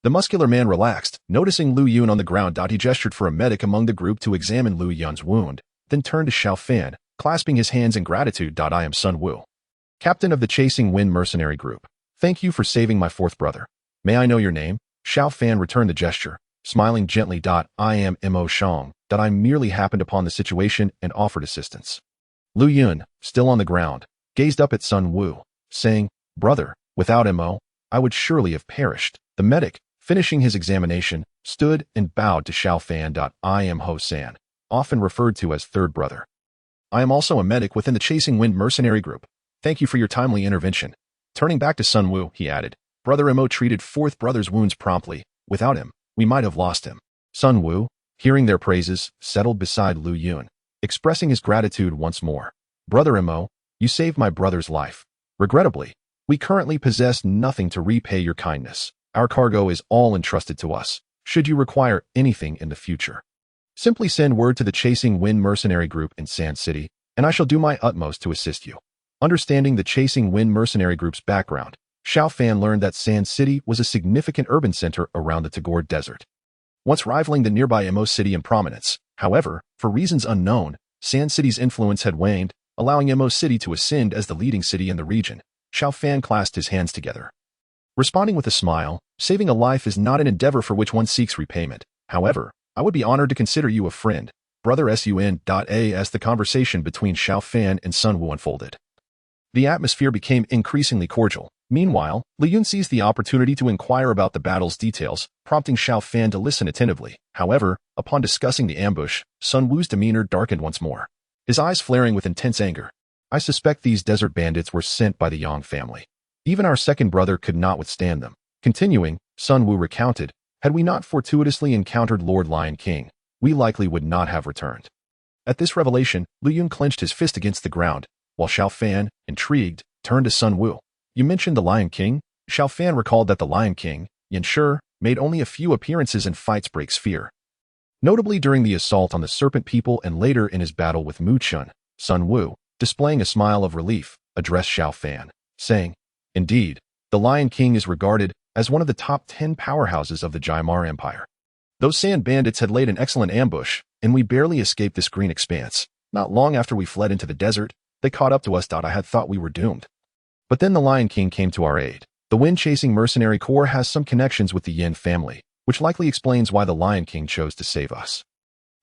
The muscular man relaxed, noticing Lu Yun on the ground. He gestured for a medic among the group to examine Lu Yun's wound, then turned to Xiao Fan, clasping his hands in gratitude. I am Sun Wu, captain of the Chasing Wind mercenary group. Thank you for saving my fourth brother. May I know your name? Xiao Fan returned the gesture, smiling gently. I am Mo Shang. I merely happened upon the situation and offered assistance. Lu Yun, still on the ground, gazed up at Sun Wu, saying, Brother, without Mo, I would surely have perished. The medic, finishing his examination, stood and bowed to Xiao Fan. I am Ho San, often referred to as third brother. I am also a medic within the Chasing Wind mercenary group. Thank you for your timely intervention. Turning back to Sun Wu, he added, Brother Mo treated fourth brother's wounds promptly. Without him, we might have lost him. Sun Wu, hearing their praises, settled beside Lu Yun, expressing his gratitude once more. Brother Mo, you saved my brother's life. Regrettably, we currently possess nothing to repay your kindness. Our cargo is all entrusted to us. Should you require anything in the future, simply send word to the Chasing Wind mercenary group in Sand City, and I shall do my utmost to assist you. Understanding the Chasing Wind mercenary group's background, Xiao Fan learned that Sand City was a significant urban center around the Tagore Desert, once rivaling the nearby Mo City in prominence. However, for reasons unknown, Sand City's influence had waned, allowing Mo City to ascend as the leading city in the region. Xiao Fan clasped his hands together, responding with a smile. Saving a life is not an endeavor for which one seeks repayment. However, I would be honored to consider you a friend, Brother Sun. As the conversation between Xiao Fan and Sun Wu unfolded, the atmosphere became increasingly cordial. Meanwhile, Lu Yun seized the opportunity to inquire about the battle's details, prompting Xiao Fan to listen attentively. However, upon discussing the ambush, Sun Wu's demeanor darkened once more, his eyes flaring with intense anger. I suspect these desert bandits were sent by the Yang family. Even our second brother could not withstand them. Continuing, Sun Wu recounted, had we not fortuitously encountered Lord Lion King, we likely would not have returned. At this revelation, Lu Yun clenched his fist against the ground, while Xiao Fan, intrigued, turned to Sun Wu. You mentioned the Lion King? Xiao Fan recalled that the Lion King, Yan Shi, made only a few appearances in fights break sphere. Notably during the assault on the Serpent People and later in his battle with Mu Chun, Sun Wu, displaying a smile of relief, addressed Xiao Fan, saying, Indeed, the Lion King is regarded as one of the top 10 powerhouses of the Jaimar Empire. Those sand bandits had laid an excellent ambush, and we barely escaped this green expanse. Not long after we fled into the desert, they caught up to us. I had thought we were doomed. But then the Lion King came to our aid. The wind-chasing mercenary corps has some connections with the Yin family, which likely explains why the Lion King chose to save us.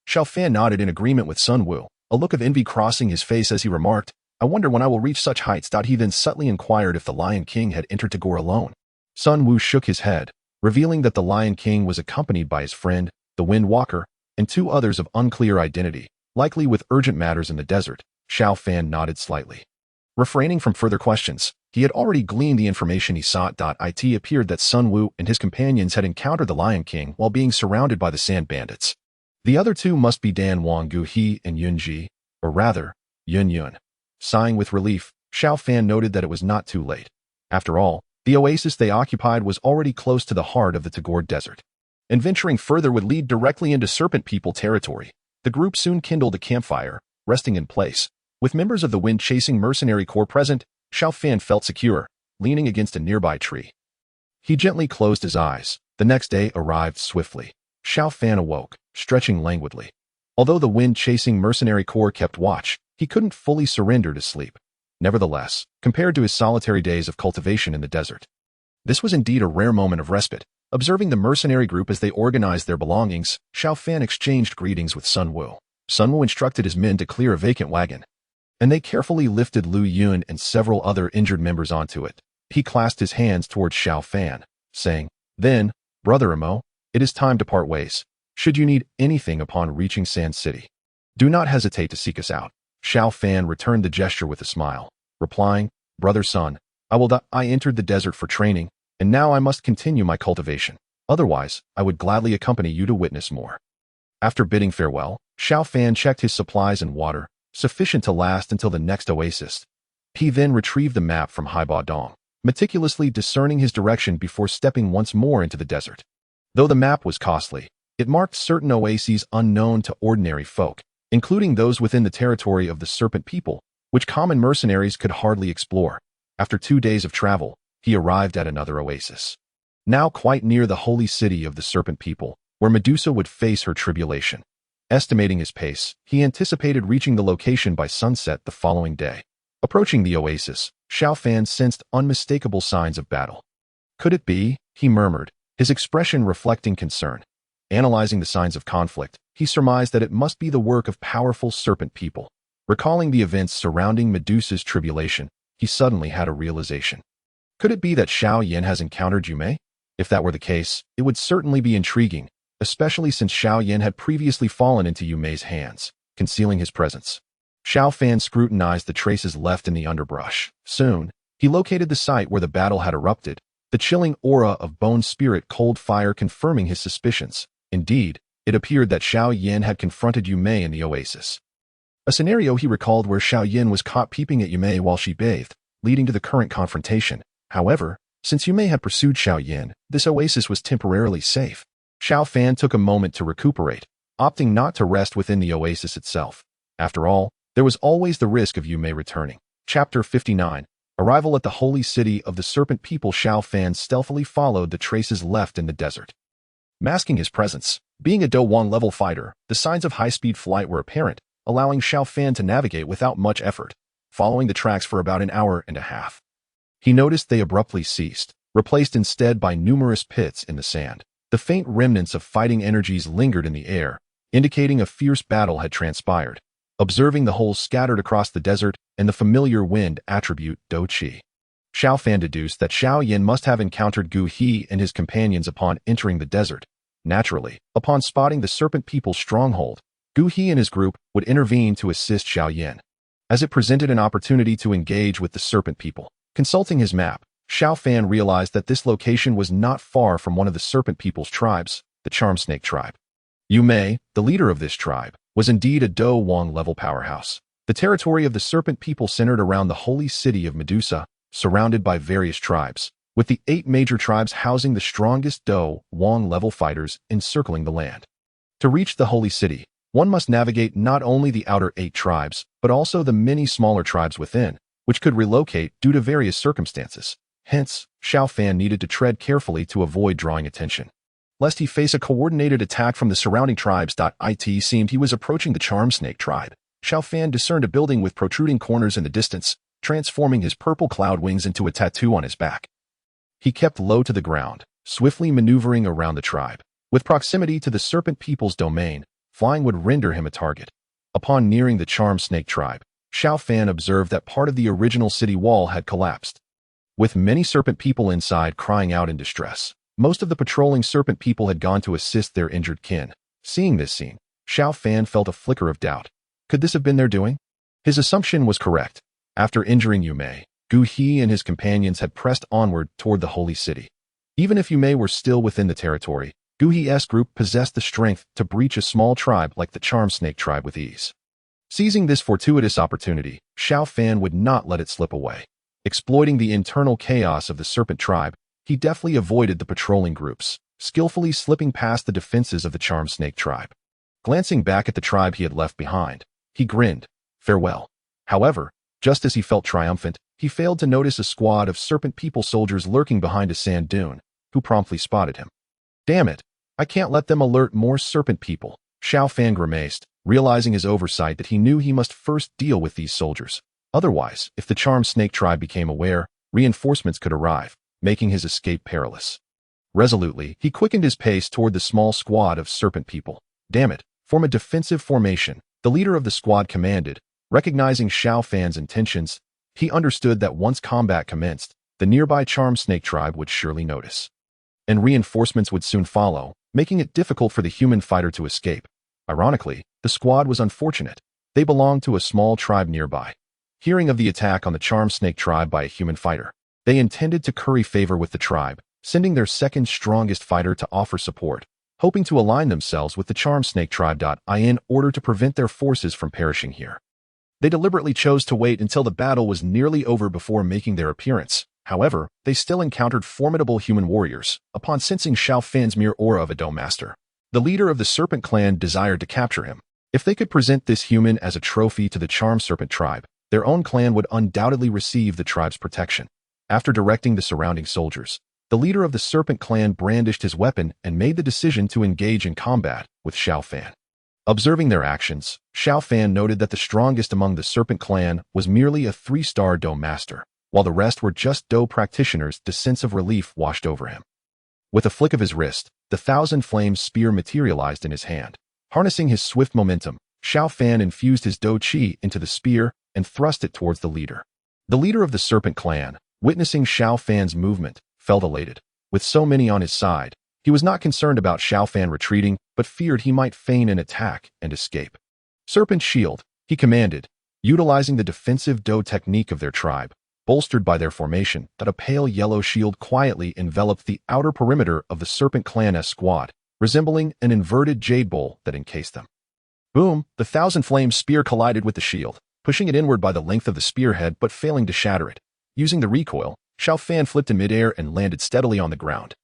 Xiao Fan nodded in agreement with Sun Wu, a look of envy crossing his face as he remarked, I wonder when I will reach such heights. He then subtly inquired if the Lion King had entered Tagore alone. Sun Wu shook his head, revealing that the Lion King was accompanied by his friend, the Wind Walker, and two others of unclear identity, likely with urgent matters in the desert. Xiao Fan nodded slightly. Refraining from further questions, he had already gleaned the information he sought. It appeared that Sun Wu and his companions had encountered the Lion King while being surrounded by the sand bandits. The other two must be Dan Wang Guhi and Yun Ji, or rather, Yun Yun. Sighing with relief, Xiao Fan noted that it was not too late. After all, the oasis they occupied was already close to the heart of the Tagore Desert, and venturing further would lead directly into Serpent People territory. The group soon kindled a campfire, resting in place. With members of the wind-chasing mercenary corps present, Xiao Fan felt secure, leaning against a nearby tree. He gently closed his eyes. The next day arrived swiftly. Xiao Fan awoke, stretching languidly. Although the wind-chasing mercenary corps kept watch, he couldn't fully surrender to sleep. Nevertheless, compared to his solitary days of cultivation in the desert, this was indeed a rare moment of respite. Observing the mercenary group as they organized their belongings, Xiao Fan exchanged greetings with Sun Wu. Sun Wu instructed his men to clear a vacant wagon, and they carefully lifted Lu Yun and several other injured members onto it. He clasped his hands towards Xiao Fan, saying, Then, Brother Mo, it is time to part ways. Should you need anything upon reaching Sand City, do not hesitate to seek us out. Xiao Fan returned the gesture with a smile, replying, Brother Sun, I entered the desert for training, and now I must continue my cultivation. Otherwise, I would gladly accompany you to witness more. After bidding farewell, Xiao Fan checked his supplies and water, sufficient to last until the next oasis. He then retrieved the map from Haiba Dong, meticulously discerning his direction before stepping once more into the desert. Though the map was costly, it marked certain oases unknown to ordinary folk, including those within the territory of the Serpent People, which common mercenaries could hardly explore. After 2 days of travel, he arrived at another oasis, now quite near the holy city of the Serpent People, where Medusa would face her tribulation. Estimating his pace, he anticipated reaching the location by sunset the following day. Approaching the oasis, Xiao Fan sensed unmistakable signs of battle. Could it be? He murmured, his expression reflecting concern. Analyzing the signs of conflict, he surmised that it must be the work of powerful serpent people. Recalling the events surrounding Medusa's tribulation, he suddenly had a realization. Could it be that Xiao Yan has encountered Yume? If that were the case, it would certainly be intriguing, especially since Xiao Yan had previously fallen into Yume's hands, concealing his presence. Xiao Fan scrutinized the traces left in the underbrush. Soon, he located the site where the battle had erupted, the chilling aura of bone spirit cold fire confirming his suspicions. Indeed, it appeared that Xiao Yan had confronted Yume in the oasis. A scenario he recalled where Xiao Yan was caught peeping at Yume while she bathed, leading to the current confrontation. However, since Yume had pursued Xiao Yan, this oasis was temporarily safe. Xiao Fan took a moment to recuperate, opting not to rest within the oasis itself. After all, there was always the risk of Yume returning. Chapter 59. Arrival at the holy city of the serpent people. Xiao Fan stealthily followed the traces left in the desert. Masking his presence, being a Dou Po level fighter, the signs of high-speed flight were apparent, allowing Xiao Fan to navigate without much effort, following the tracks for about an hour and a half. He noticed they abruptly ceased, replaced instead by numerous pits in the sand. The faint remnants of fighting energies lingered in the air, indicating a fierce battle had transpired. Observing the holes scattered across the desert and the familiar wind attribute Dou Qi, Xiao Fan deduced that Xiao Yan must have encountered Gu He and his companions upon entering the desert. Naturally, upon spotting the serpent people's stronghold, Gu He and his group would intervene to assist Xiao Yan, as it presented an opportunity to engage with the serpent people. Consulting his map, Xiao Fan realized that this location was not far from one of the serpent people's tribes, the Charm Snake tribe. Yume, the leader of this tribe, was indeed a Dou Po level powerhouse. The territory of the serpent people centered around the holy city of Medusa, surrounded by various tribes, with the 8 major tribes housing the strongest Dou Po level fighters encircling the land. To reach the holy city, one must navigate not only the outer 8 tribes, but also the many smaller tribes within, which could relocate due to various circumstances. Hence, Xiao Fan needed to tread carefully to avoid drawing attention, lest he face a coordinated attack from the surrounding tribes. It seemed he was approaching the Charm Snake tribe. Xiao Fan discerned a building with protruding corners in the distance, transforming his purple cloud wings into a tattoo on his back. He kept low to the ground, swiftly maneuvering around the tribe. With proximity to the serpent people's domain, flying would render him a target. Upon nearing the Charm Snake tribe, Xiao Fan observed that part of the original city wall had collapsed, with many serpent people inside crying out in distress. Most of the patrolling serpent people had gone to assist their injured kin. Seeing this scene, Xiao Fan felt a flicker of doubt. Could this have been their doing? His assumption was correct. After injuring Yume, Gu He and his companions had pressed onward toward the holy city. Even if Yume were still within the territory, Gu He's group possessed the strength to breach a small tribe like the Charm Snake tribe with ease. Seizing this fortuitous opportunity, Xiao Fan would not let it slip away. Exploiting the internal chaos of the serpent tribe, he deftly avoided the patrolling groups, skillfully slipping past the defenses of the Charm Snake tribe. Glancing back at the tribe he had left behind, he grinned. Farewell. However, just as he felt triumphant, he failed to notice a squad of serpent people soldiers lurking behind a sand dune, who promptly spotted him. Damn it! I can't let them alert more serpent people. Xiao Fan grimaced, realizing his oversight that he knew he must first deal with these soldiers. Otherwise, if the Charm Snake tribe became aware, reinforcements could arrive, making his escape perilous. Resolutely, he quickened his pace toward the small squad of serpent people. Damn it! Form a defensive formation, the leader of the squad commanded. Recognizing Xiao Fan's intentions, he understood that once combat commenced, the nearby Charm Snake tribe would surely notice, and reinforcements would soon follow, making it difficult for the human fighter to escape. Ironically, the squad was unfortunate. They belonged to a small tribe nearby. Hearing of the attack on the Charm Snake tribe by a human fighter, they intended to curry favor with the tribe, sending their second strongest fighter to offer support, hoping to align themselves with the Charm Snake tribe. In order to prevent their forces from perishing here, they deliberately chose to wait until the battle was nearly over before making their appearance. However, they still encountered formidable human warriors. Upon sensing Xiao Fan's mere aura of a Dou Master, the leader of the Serpent clan desired to capture him. If they could present this human as a trophy to the Charm Serpent tribe, their own clan would undoubtedly receive the tribe's protection. After directing the surrounding soldiers, the leader of the Serpent clan brandished his weapon and made the decision to engage in combat with Xiao Fan. Observing their actions, Xiao Fan noted that the strongest among the serpent clan was merely a 3-star Dou master, while the rest were just Dou practitioners. The sense of relief washed over him. With a flick of his wrist, the 1,000-flame spear materialized in his hand. Harnessing his swift momentum, Xiao Fan infused his Dou Qi into the spear and thrust it towards the leader. The leader of the serpent clan, witnessing Xiao Fan's movement, felt elated. With so many on his side, he was not concerned about Xiao Fan retreating, but feared he might feign an attack and escape. Serpent Shield, he commanded, utilizing the defensive Dou technique of their tribe, bolstered by their formation, that a pale yellow shield quietly enveloped the outer perimeter of the serpent clan's squad, resembling an inverted jade bowl that encased them. Boom! The 1,000-flame spear collided with the shield, pushing it inward by the length of the spearhead but failing to shatter it. Using the recoil, Xiao Fan flipped in midair and landed steadily on the ground.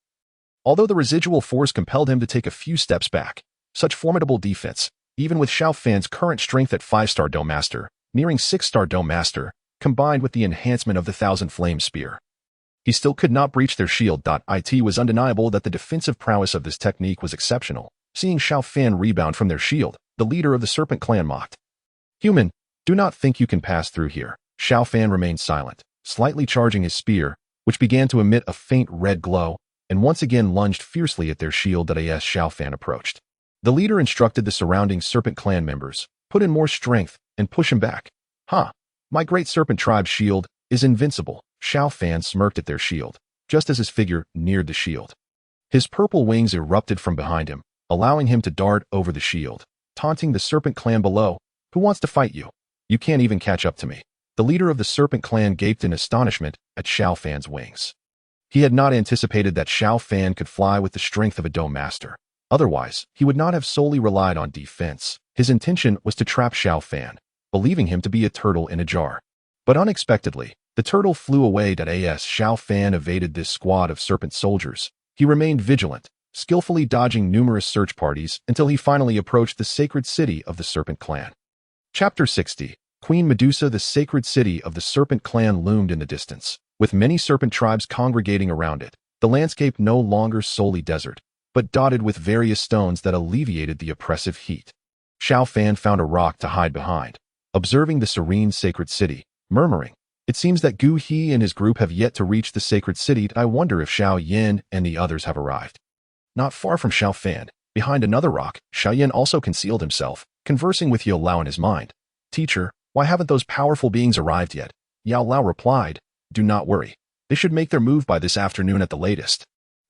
Although the residual force compelled him to take a few steps back, such formidable defense, even with Xiao Fan's current strength at 5-star Dou master, nearing 6-star Dou master, combined with the enhancement of the 1,000-flame spear, he still could not breach their shield. It was undeniable that the defensive prowess of this technique was exceptional. Seeing Xiao Fan rebound from their shield, the leader of the serpent clan mocked. "Human, do not think you can pass through here." Xiao Fan remained silent, slightly charging his spear, which began to emit a faint red glow, and once again lunged fiercely at their shield as Xiao Fan approached. The leader instructed the surrounding serpent clan members, "Put in more strength and push him back." "Huh, my great serpent tribe's shield is invincible." Xiao Fan smirked at their shield, just as his figure neared the shield. His purple wings erupted from behind him, allowing him to dart over the shield, taunting the serpent clan below. "Who wants to fight you? You can't even catch up to me." The leader of the serpent clan gaped in astonishment at Xiao Fan's wings. He had not anticipated that Xiao Fan could fly with the strength of a Dou master. Otherwise, he would not have solely relied on defense. His intention was to trap Xiao Fan, believing him to be a turtle in a jar. But unexpectedly, the turtle flew away. As Xiao Fan evaded this squad of serpent soldiers, he remained vigilant, skillfully dodging numerous search parties until he finally approached the sacred city of the serpent clan. Chapter 60. Queen Medusa. The sacred city of the serpent clan loomed in the distance, with many serpent tribes congregating around it. The landscape no longer solely desert, but dotted with various stones that alleviated the oppressive heat. Xiao Fan found a rock to hide behind, observing the serene sacred city, murmuring, "It seems that Gu He and his group have yet to reach the sacred city. I wonder if Xiao Yan and the others have arrived." Not far from Xiao Fan, behind another rock, Xiao Yan also concealed himself, conversing with Yao Lao in his mind. "Teacher, why haven't those powerful beings arrived yet?" Yao Lao replied, "Do not worry. They should make their move by this afternoon at the latest.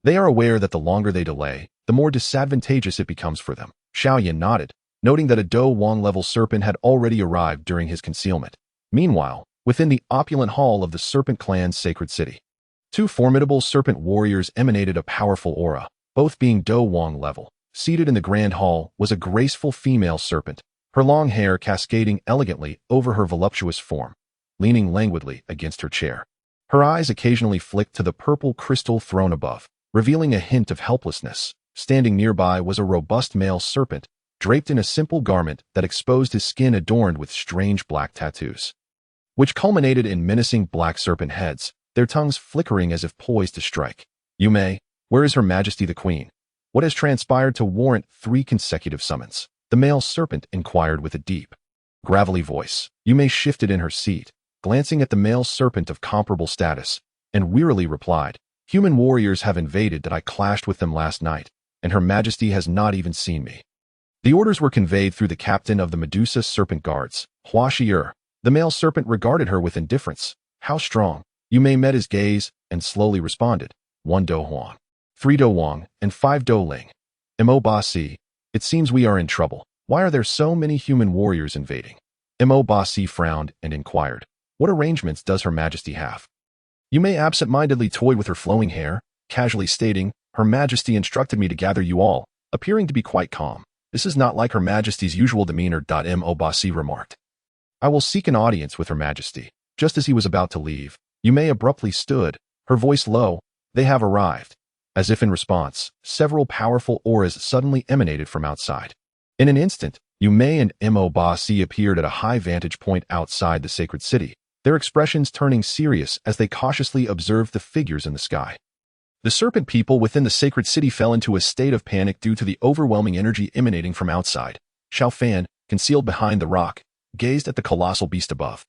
They are aware that the longer they delay, the more disadvantageous it becomes for them." Xiao Yan nodded, noting that a Dou Wang-level serpent had already arrived during his concealment. Meanwhile, within the opulent hall of the serpent clan's sacred city, 2 formidable serpent warriors emanated a powerful aura, both being Dou Wang level. Seated in the grand hall was a graceful female serpent, her long hair cascading elegantly over her voluptuous form, leaning languidly against her chair. Her eyes occasionally flicked to the purple crystal throne above, revealing a hint of helplessness. Standing nearby was a robust male serpent, draped in a simple garment that exposed his skin adorned with strange black tattoos, which culminated in menacing black serpent heads, their tongues flickering as if poised to strike. "Yume, where is Her Majesty the Queen? What has transpired to warrant 3 consecutive summons?" the male serpent inquired with a deep, gravelly voice. Yume shifted in her seat, glancing at the male serpent of comparable status, and wearily replied, "Human warriors have invaded. That I clashed with them last night, and Her Majesty has not even seen me." The orders were conveyed through the captain of the Medusa Serpent Guards, Hua Shi'er. The male serpent regarded her with indifference. "How strong?" Yume met his gaze and slowly responded, 1 Dou Huang, 3 Dou Wang, and 5 Dou Ling. "Mo Ba Si, it seems we are in trouble. Why are there so many human warriors invading?" Mo Ba Si frowned and inquired, "What arrangements does Her Majesty have?" Yume absent-mindedly toyed with her flowing hair, casually stating, "Her Majesty instructed me to gather you all," appearing to be quite calm. "This is not like Her Majesty's usual demeanor." Mo Ba Si remarked, "I will seek an audience with Her Majesty." Just as he was about to leave, Yume abruptly stood, her voice low, "They have arrived." As if in response, several powerful auras suddenly emanated from outside. In an instant, Yume and Mo Ba Si appeared at a high vantage point outside the sacred city, their expressions turning serious as they cautiously observed the figures in the sky. The serpent people within the sacred city fell into a state of panic due to the overwhelming energy emanating from outside. Xiao Fan, concealed behind the rock, gazed at the colossal beast above,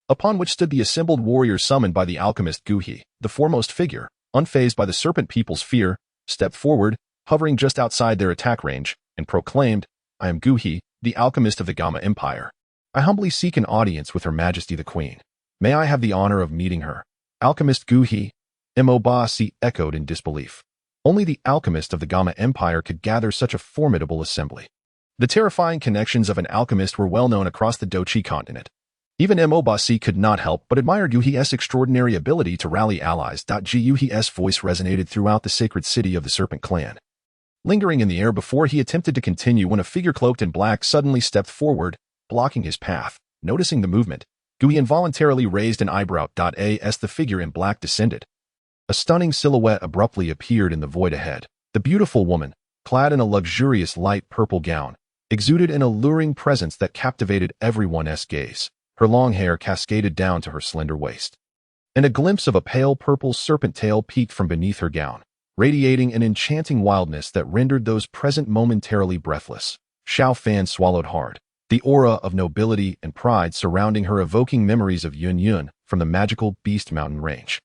upon which stood the assembled warriors summoned by the alchemist Gu He. The foremost figure, unfazed by the serpent people's fear, stepped forward, hovering just outside their attack range, and proclaimed, "I am Gu He, the alchemist of the Gamma Empire. I humbly seek an audience with Her Majesty the Queen. May I have the honor of meeting her?" Alchemist Gu He, Mo Ba Si echoed in disbelief. Only the alchemist of the Gamma Empire could gather such a formidable assembly. The terrifying connections of an alchemist were well known across the Dochi continent. Even Mo Ba Si could not help but admire Gu He's extraordinary ability to rally allies. Gu He's voice resonated throughout the sacred city of the Serpent Clan, lingering in the air before he attempted to continue when a figure cloaked in black suddenly stepped forward, blocking his path. Noticing the movement, Gu He involuntarily raised an eyebrow. As the figure in black descended, a stunning silhouette abruptly appeared in the void ahead. The beautiful woman, clad in a luxurious light purple gown, exuded an alluring presence that captivated everyone's gaze. Her long hair cascaded down to her slender waist, and a glimpse of a pale purple serpent tail peeked from beneath her gown, radiating an enchanting wildness that rendered those present momentarily breathless. Xiao Fan swallowed hard, the aura of nobility and pride surrounding her evoking memories of Yun from the magical Beast Mountain range.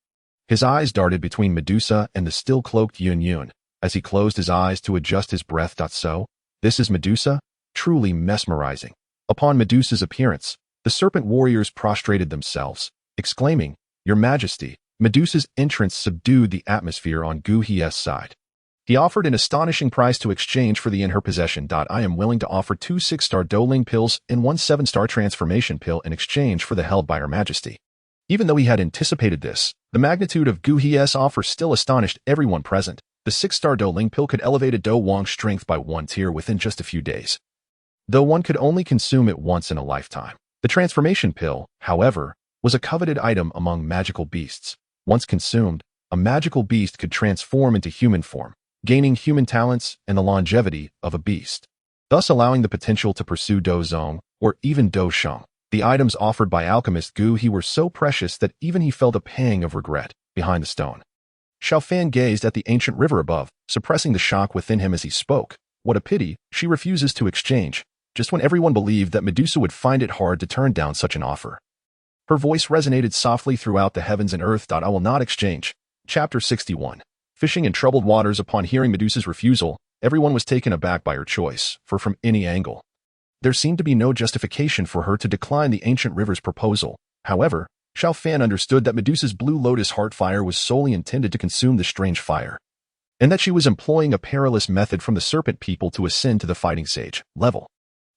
His eyes darted between Medusa and the still-cloaked Yun as he closed his eyes to adjust his breath. So, this is Medusa? Truly mesmerizing. Upon Medusa's appearance, the serpent warriors prostrated themselves, exclaiming, "Your Majesty." Medusa's entrance subdued the atmosphere on Gu He's side. He offered an astonishing price to exchange for the in her possession. "I am willing to offer 2 6-star Doling pills and 1 7-star transformation pill in exchange for the held by Her Majesty." Even though he had anticipated this, the magnitude of Gu He's offer still astonished everyone present. The 6-star Doling pill could elevate a Do Wang's strength by 1 tier within just a few days, though one could only consume it once in a lifetime. The transformation pill, however, was a coveted item among magical beasts. Once consumed, a magical beast could transform into human form, gaining human talents and the longevity of a beast, thus allowing the potential to pursue Do Zong or even Do Sheng. The items offered by alchemist Gu He were so precious that even he felt a pang of regret behind the stone. Xiao Fan gazed at the ancient river above, suppressing the shock within him as he spoke. What a pity, she refuses to exchange, just when everyone believed that Medusa would find it hard to turn down such an offer. Her voice resonated softly throughout the heavens and earth. "I will not exchange." Chapter 61. Fishing in troubled waters. Upon hearing Medusa's refusal, everyone was taken aback by her choice, for from any angle, there seemed to be no justification for her to decline the ancient river's proposal. However, Xiao Fan understood that Medusa's blue lotus heart fire was solely intended to consume the strange fire, and that she was employing a perilous method from the serpent people to ascend to the fighting sage level.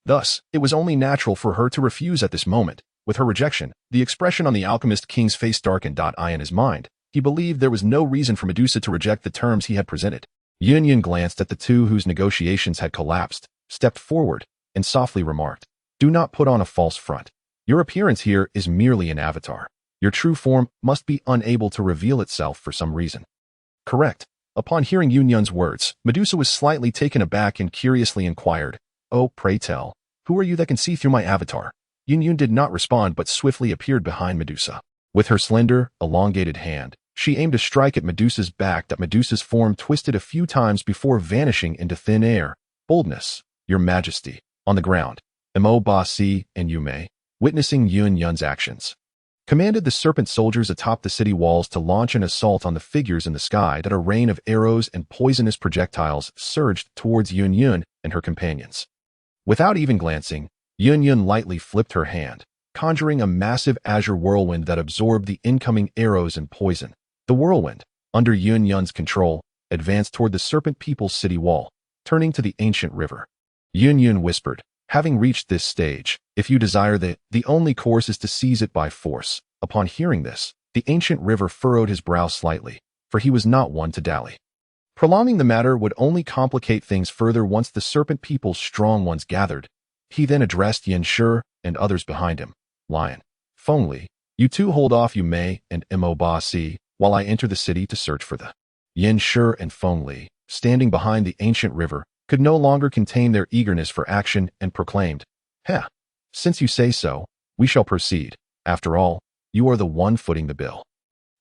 Thus, it was only natural for her to refuse at this moment. With her rejection, the expression on the alchemist king's face darkened. In his mind, he believed there was no reason for Medusa to reject the terms he had presented. Yun glanced at the two whose negotiations had collapsed, stepped forward, and softly remarked, "Do not put on a false front. Your appearance here is merely an avatar. Your true form must be unable to reveal itself for some reason." "Correct." Upon hearing Yun's words, Medusa was slightly taken aback and curiously inquired, "Oh, pray tell, who are you that can see through my avatar?" Yun did not respond but swiftly appeared behind Medusa. With her slender, elongated hand, she aimed to strike at Medusa's back. Medusa's form twisted a few times before vanishing into thin air. "Boldness, Your Majesty." On the ground, Mo Ba Si and Yume, witnessing Yun's actions, commanded the serpent soldiers atop the city walls to launch an assault on the figures in the sky. That a rain of arrows and poisonous projectiles surged towards Yun and her companions. Without even glancing, Yun lightly flipped her hand, conjuring a massive azure whirlwind that absorbed the incoming arrows and poison. The whirlwind, under Yun's control, advanced toward the serpent people's city wall, turning to the ancient river. Yun whispered, "Having reached this stage, if you desire the only course is to seize it by force." Upon hearing this, the ancient river furrowed his brow slightly, for he was not one to dally. Prolonging the matter would only complicate things further. Once the serpent people's strong ones gathered, he then addressed Yin Shi and others behind him. "Lion, Fengli, you two hold off Yume and Mo Ba Si while I enter the city to search for the." Yin Shi and Fengli, standing behind the ancient river, could no longer contain their eagerness for action and proclaimed, "Heh, since you say so, we shall proceed. After all, you are the one footing the bill."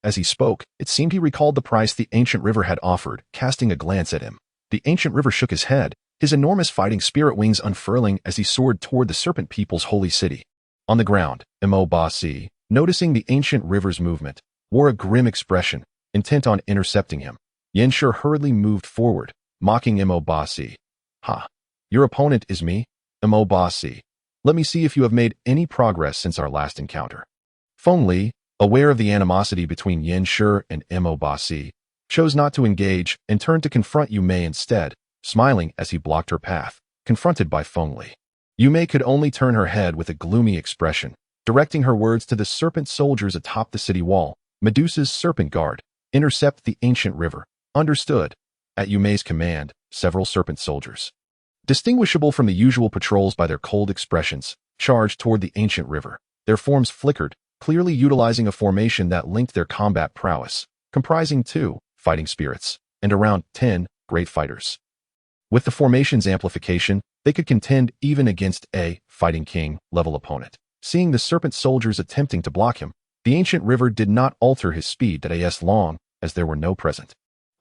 As he spoke, it seemed he recalled the price the ancient river had offered. Casting a glance at him, the ancient river shook his head, his enormous fighting spirit wings unfurling as he soared toward the serpent people's holy city. On the ground, Mo Ba Si, noticing the ancient river's movement, wore a grim expression, intent on intercepting him. Yanshi hurriedly moved forward, mocking Mo Ba Si. Ha! Your opponent is me? Mo Ba Si. Let me see if you have made any progress since our last encounter. Feng Li, aware of the animosity between Yanshi and Mo Ba Si, chose not to engage and turned to confront Yu Mei instead, smiling as he blocked her path, confronted by Feng Li. Yu Mei could only turn her head with a gloomy expression, directing her words to the serpent soldiers atop the city wall. Medusa's serpent guard, intercept the ancient river. Understood. At Yu Mei's command, several serpent soldiers, distinguishable from the usual patrols by their cold expressions, charged toward the ancient river. Their forms flickered, clearly utilizing a formation that linked their combat prowess, comprising 2 fighting spirits and around 10 great fighters. With the formation's amplification, they could contend even against a fighting king level opponent. Seeing the serpent soldiers attempting to block him, the ancient river did not alter his speed as long as there were no present.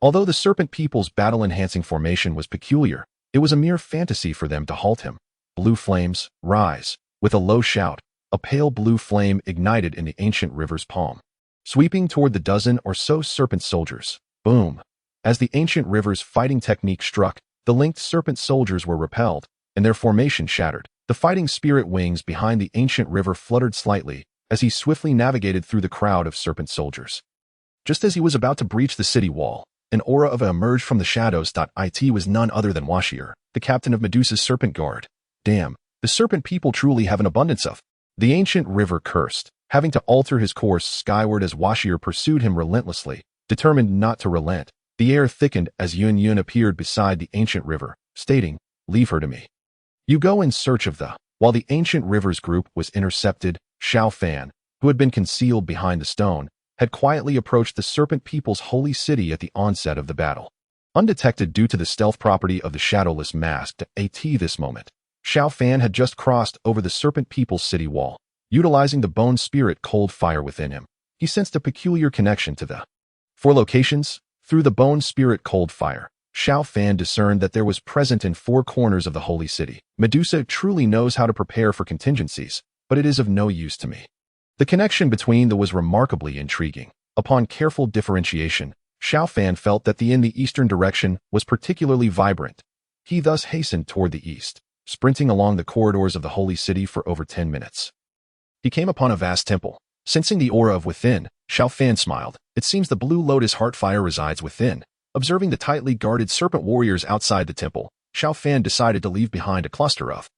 Although the serpent people's battle-enhancing formation was peculiar, it was a mere fantasy for them to halt him. Blue flames, rise. With a low shout, a pale blue flame ignited in the ancient river's palm, sweeping toward the dozen or so serpent soldiers. Boom! As the ancient river's fighting technique struck, the linked serpent soldiers were repelled, and their formation shattered. The fighting spirit wings behind the ancient river fluttered slightly as he swiftly navigated through the crowd of serpent soldiers. Just as he was about to breach the city wall, an aura of emerged from the shadows. It was none other than Washier, the captain of Medusa's serpent guard. Damn, the serpent people truly have an abundance of. The ancient river cursed, having to alter his course skyward as Washier pursued him relentlessly, determined not to relent. The air thickened as Yun Yun appeared beside the ancient river, stating, "Leave her to me." You go in search of the. While the ancient river's group was intercepted, Xiao Fan, who had been concealed behind the stone, had quietly approached the serpent people's holy city at the onset of the battle. Undetected due to the stealth property of the shadowless mask this moment, Xiao Fan had just crossed over the serpent people's city wall. Utilizing the bone spirit cold fire within him, he sensed a peculiar connection to the 4 locations. Through the bone spirit cold fire, Xiao Fan discerned that there was present in 4 corners of the holy city. Medusa truly knows how to prepare for contingencies, but it is of no use to me. The connection between them was remarkably intriguing. Upon careful differentiation, Xiao Fan felt that the in the eastern direction was particularly vibrant. He thus hastened toward the east, sprinting along the corridors of the holy city for over 10 minutes. He came upon a vast temple. Sensing the aura of within, Xiao Fan smiled. It seems the blue lotus heart fire resides within. Observing the tightly guarded serpent warriors outside the temple, Xiao Fan decided to leave behind a cluster of.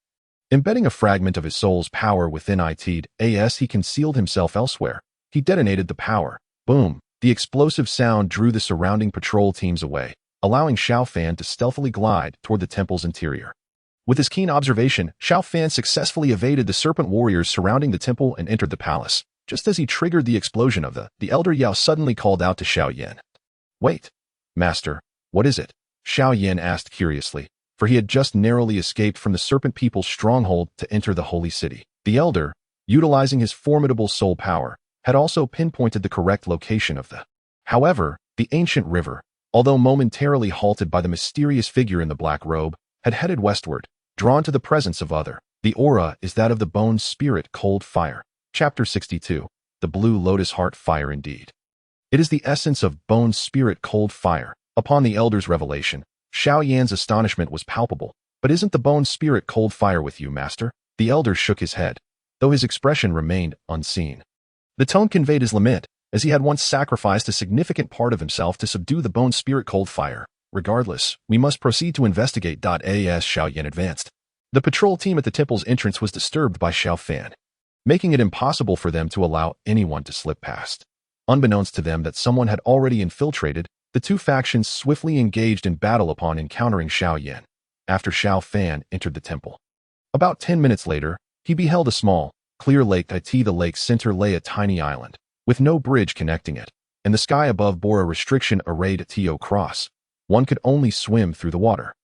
Embedding a fragment of his soul's power within it, he concealed himself elsewhere. He detonated the power. Boom! The explosive sound drew the surrounding patrol teams away, allowing Xiao Fan to stealthily glide toward the temple's interior. With his keen observation, Xiao Fan successfully evaded the serpent warriors surrounding the temple and entered the palace. Just as he triggered the explosion of the elder Yao suddenly called out to Xiao Yan. "Wait, master, what is it?" Xiao Yan asked curiously, for he had just narrowly escaped from the serpent people's stronghold to enter the holy city. The elder, utilizing his formidable soul power, had also pinpointed the correct location of the. However, the ancient river, although momentarily halted by the mysterious figure in the black robe, had headed westward, drawn to the presence of other. The aura is that of the bone spirit cold fire. Chapter 62. The Blue Lotus Heart Fire indeed. It is the essence of bone spirit cold fire. Upon the elder's revelation, Xiao Yan's astonishment was palpable. "But isn't the bone spirit cold fire with you, master?" The elder shook his head, though his expression remained unseen. The tone conveyed his lament, as he had once sacrificed a significant part of himself to subdue the bone spirit cold fire. "Regardless, we must proceed to investigate." As Xiao Yan advanced, the patrol team at the temple's entrance was disturbed by Xiao Fan, making it impossible for them to allow anyone to slip past. Unbeknownst to them that someone had already infiltrated, the 2 factions swiftly engaged in battle upon encountering Xiao Yan. After Xiao Fan entered the temple, about 10 minutes later, he beheld a small, clear lake. The lake's center lay a tiny island, with no bridge connecting it, and the sky above bore a restriction arrayed to cross. One could only swim through the water.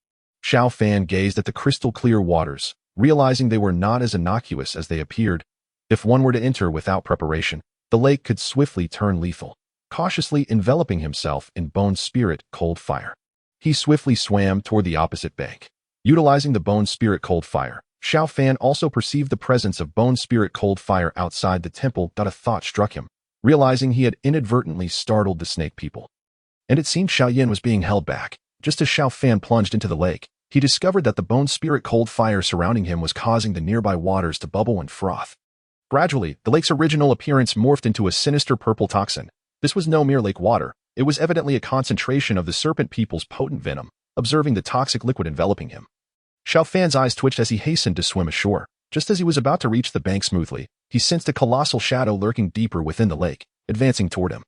Xiao Fan gazed at the crystal-clear waters, realizing they were not as innocuous as they appeared. If one were to enter without preparation, the lake could swiftly turn lethal. Cautiously enveloping himself in bone spirit cold fire, he swiftly swam toward the opposite bank. Utilizing the bone spirit cold fire, Xiao Fan also perceived the presence of bone spirit cold fire outside the temple. A thought struck him, realizing he had inadvertently startled the snake people. And it seemed Xiao Yan was being held back. Just as Xiao Fan plunged into the lake, he discovered that the bone spirit cold fire surrounding him was causing the nearby waters to bubble and froth. Gradually, the lake's original appearance morphed into a sinister purple toxin. This was no mere lake water. It was evidently a concentration of the serpent people's potent venom. Observing the toxic liquid enveloping him, Xiao Fan's eyes twitched as he hastened to swim ashore. Just as he was about to reach the bank smoothly, he sensed a colossal shadow lurking deeper within the lake, advancing toward him.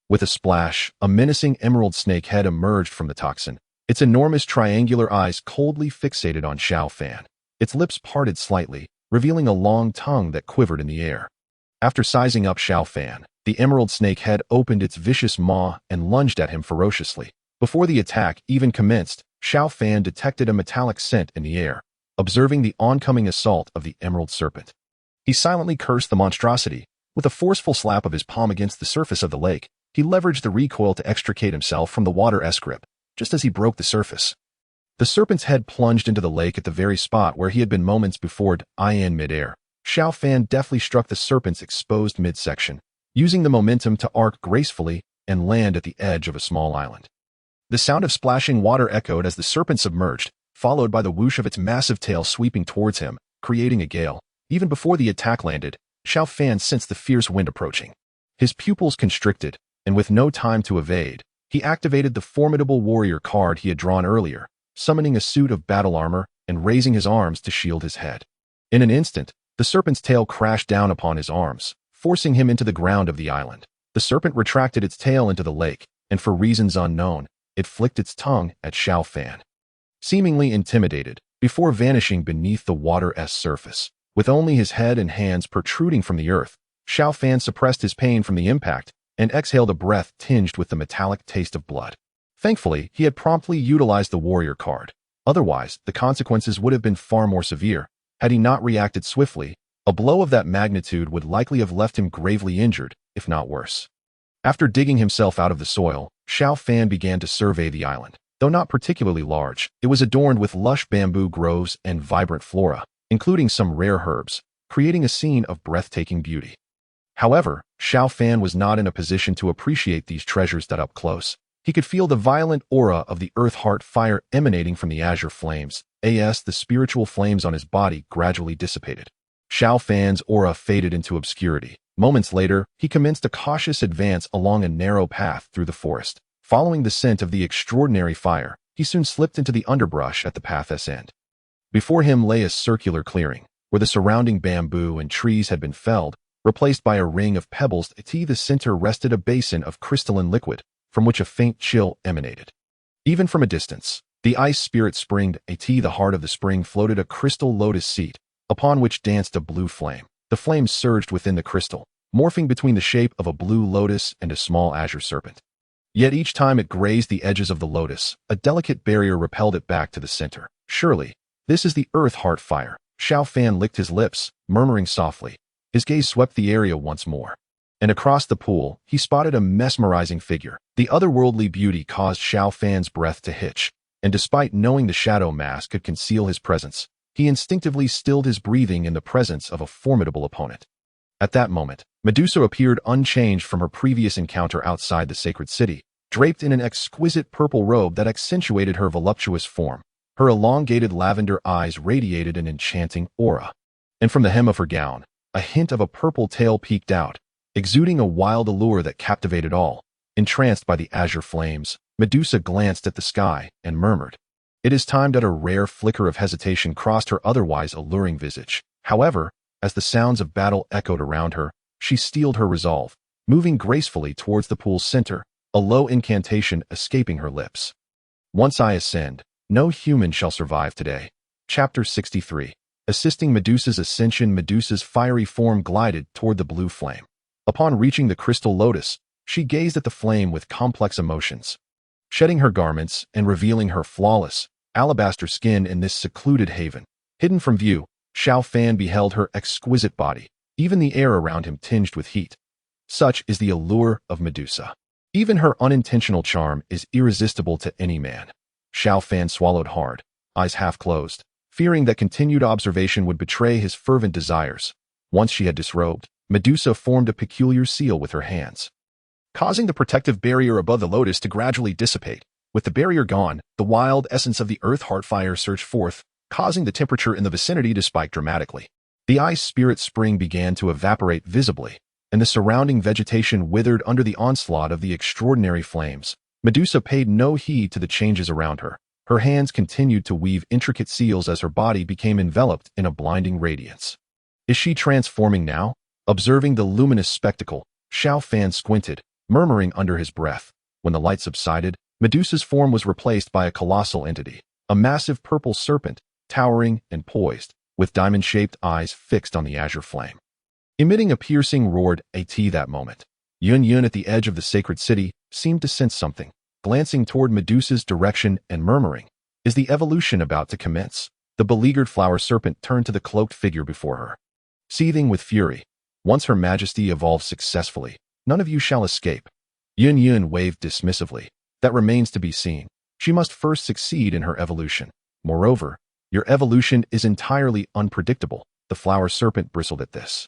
With a splash, a menacing emerald snake head emerged from the toxin, its enormous triangular eyes coldly fixated on Xiao Fan. Its lips parted slightly, revealing a long tongue that quivered in the air. After sizing up Xiao Fan, the emerald snake head opened its vicious maw and lunged at him ferociously. Before the attack even commenced, Xiao Fan detected a metallic scent in the air, observing the oncoming assault of the emerald serpent. He silently cursed the monstrosity. With a forceful slap of his palm against the surface of the lake, he leveraged the recoil to extricate himself from the water-esque grip. Just as he broke the surface, the serpent's head plunged into the lake at the very spot where he had been moments before. In midair, Xiao Fan deftly struck the serpent's exposed midsection, using the momentum to arc gracefully and land at the edge of a small island. The sound of splashing water echoed as the serpent submerged, followed by the whoosh of its massive tail sweeping towards him, creating a gale. Even before the attack landed, Xiao Fan sensed the fierce wind approaching. His pupils constricted, and with no time to evade, he activated the formidable warrior card he had drawn earlier, summoning a suit of battle armor and raising his arms to shield his head. In an instant, the serpent's tail crashed down upon his arms, forcing him into the ground of the island. The serpent retracted its tail into the lake, and for reasons unknown, it flicked its tongue at Xiao Fan. Seemingly intimidated, before vanishing beneath the water-esque surface, with only his head and hands protruding from the earth, Xiao Fan suppressed his pain from the impact and exhaled a breath tinged with the metallic taste of blood. Thankfully, he had promptly utilized the warrior card. Otherwise, the consequences would have been far more severe. Had he not reacted swiftly, a blow of that magnitude would likely have left him gravely injured, if not worse. After digging himself out of the soil, Xiao Fan began to survey the island. Though not particularly large, it was adorned with lush bamboo groves and vibrant flora, including some rare herbs, creating a scene of breathtaking beauty. However, Xiao Fan was not in a position to appreciate these treasures that up close. He could feel the violent aura of the earth heart fire emanating from the azure flames. The spiritual flames on his body gradually dissipated. Xiao Fan's aura faded into obscurity. Moments later, he commenced a cautious advance along a narrow path through the forest. Following the scent of the extraordinary fire, he soon slipped into the underbrush at the path's end. Before him lay a circular clearing, where the surrounding bamboo and trees had been felled, replaced by a ring of pebbles. At the center rested a basin of crystalline liquid, from which a faint chill emanated. Even from a distance, the ice spirit springed. At the heart of the spring floated a crystal lotus seat, upon which danced a blue flame. The flames surged within the crystal, morphing between the shape of a blue lotus and a small azure serpent. Yet each time it grazed the edges of the lotus, a delicate barrier repelled it back to the center. Surely, this is the earth heart fire. Xiao Fan licked his lips, murmuring softly. His gaze swept the area once more. And across the pool, he spotted a mesmerizing figure. The otherworldly beauty caused Xiao Fan's breath to hitch, and despite knowing the shadow mask could conceal his presence, he instinctively stilled his breathing in the presence of a formidable opponent. At that moment, Medusa appeared unchanged from her previous encounter outside the sacred city, draped in an exquisite purple robe that accentuated her voluptuous form. Her elongated lavender eyes radiated an enchanting aura. And from the hem of her gown, a hint of a purple tail peeked out, exuding a wild allure that captivated all. Entranced by the azure flames, Medusa glanced at the sky and murmured, "It is time." That a rare flicker of hesitation crossed her otherwise alluring visage. However, as the sounds of battle echoed around her, she steeled her resolve, moving gracefully towards the pool's center, a low incantation escaping her lips. "Once I ascend, no human shall survive today." Chapter 63. Assisting Medusa's ascension, Medusa's fiery form glided toward the blue flame. Upon reaching the crystal lotus, she gazed at the flame with complex emotions. Shedding her garments and revealing her flawless, alabaster skin in this secluded haven, hidden from view, Xiao Fan beheld her exquisite body, even the air around him tinged with heat. Such is the allure of Medusa. Even her unintentional charm is irresistible to any man. Xiao Fan swallowed hard, eyes half closed, fearing that continued observation would betray his fervent desires. Once she had disrobed, Medusa formed a peculiar seal with her hands, causing the protective barrier above the lotus to gradually dissipate. With the barrier gone, the wild essence of the earth heart fire surged forth, causing the temperature in the vicinity to spike dramatically. The ice spirit spring began to evaporate visibly, and the surrounding vegetation withered under the onslaught of the extraordinary flames. Medusa paid no heed to the changes around her. Her hands continued to weave intricate seals as her body became enveloped in a blinding radiance. Is she transforming now? Observing the luminous spectacle, Xiao Fan squinted, murmuring under his breath. When the light subsided, Medusa's form was replaced by a colossal entity, a massive purple serpent, towering and poised, with diamond-shaped eyes fixed on the azure flame. Emitting a piercing roared at that moment. Yun at the edge of the sacred city seemed to sense something, glancing toward Medusa's direction and murmuring, "Is the evolution about to commence?" The beleaguered flower serpent turned to the cloaked figure before her, seething with fury. "Once Her Majesty evolves successfully, none of you shall escape." Yun waved dismissively. "That remains to be seen. She must first succeed in her evolution. Moreover, your evolution is entirely unpredictable." The flower serpent bristled at this,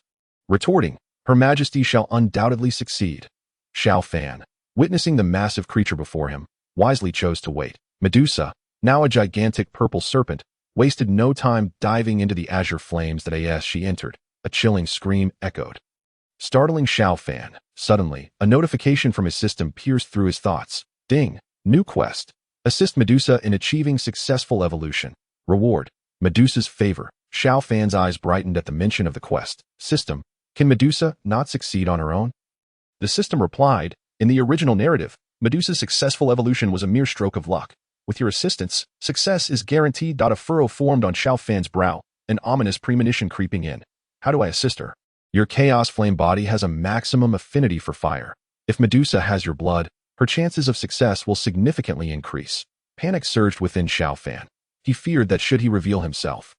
retorting, "Her Majesty shall undoubtedly succeed." Xiao Fan, witnessing the massive creature before him, wisely chose to wait. Medusa, now a gigantic purple serpent, wasted no time diving into the azure flames that as she entered, a chilling scream echoed, startling Xiao Fan. Suddenly, a notification from his system pierced through his thoughts. Ding! New quest. Assist Medusa in achieving successful evolution. Reward: Medusa's favor. Xiao Fan's eyes brightened at the mention of the quest. System: can Medusa not succeed on her own? The system replied, "In the original narrative, Medusa's successful evolution was a mere stroke of luck. With your assistance, success is guaranteed." A furrow formed on Xiao Fan's brow, an ominous premonition creeping in. "How do I assist her?" "Your chaos flame body has a maximum affinity for fire. If Medusa has your blood, her chances of success will significantly increase." Panic surged within Xiao Fan. He feared that should he reveal himself,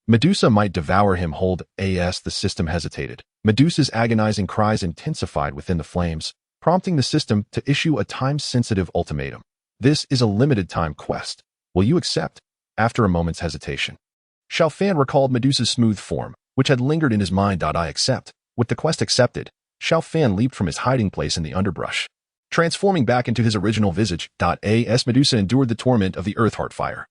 Medusa might devour him. The system hesitated. Medusa's agonizing cries intensified within the flames, prompting the system to issue a time-sensitive ultimatum. "This is a limited-time quest. Will you accept?" After a moment's hesitation, Xiao Fan recalled Medusa's smooth form, which had lingered in his mind. "I accept." With the quest accepted, Xiao Fan leaped from his hiding place in the underbrush, transforming back into his original visage. As Medusa endured the torment of the earth heart fire,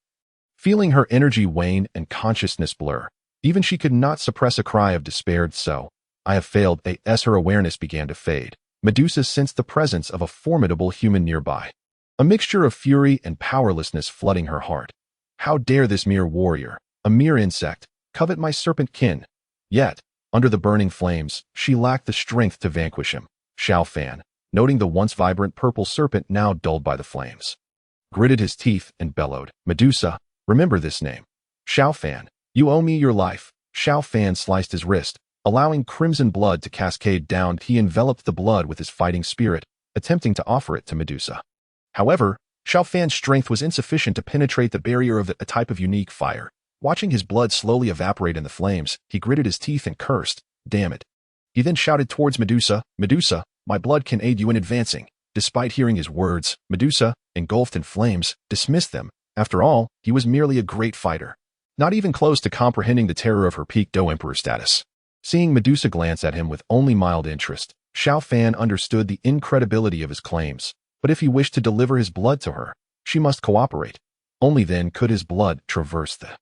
feeling her energy wane and consciousness blur, even she could not suppress a cry of despair. "So, I have failed." As her awareness began to fade, Medusa sensed the presence of a formidable human nearby, a mixture of fury and powerlessness flooding her heart. How dare this mere warrior, a mere insect, covet my serpent kin? Yet, under the burning flames, she lacked the strength to vanquish him. Xiao Fan, noting the once vibrant purple serpent now dulled by the flames, gritted his teeth and bellowed, "Medusa, remember this name." "Xiao Fan, you owe me your life." Xiao Fan sliced his wrist, allowing crimson blood to cascade down. He enveloped the blood with his fighting spirit, attempting to offer it to Medusa. However, Xiao Fan's strength was insufficient to penetrate the barrier of a type of unique fire. Watching his blood slowly evaporate in the flames, he gritted his teeth and cursed, "Damn it." He then shouted towards Medusa, "Medusa, my blood can aid you in advancing." Despite hearing his words, Medusa, engulfed in flames, dismissed them. After all, he was merely a great fighter, not even close to comprehending the terror of her peak Dou Emperor status. Seeing Medusa glance at him with only mild interest, Xiao Fan understood the incredibility of his claims. But if he wished to deliver his blood to her, she must cooperate. Only then could his blood traverse the...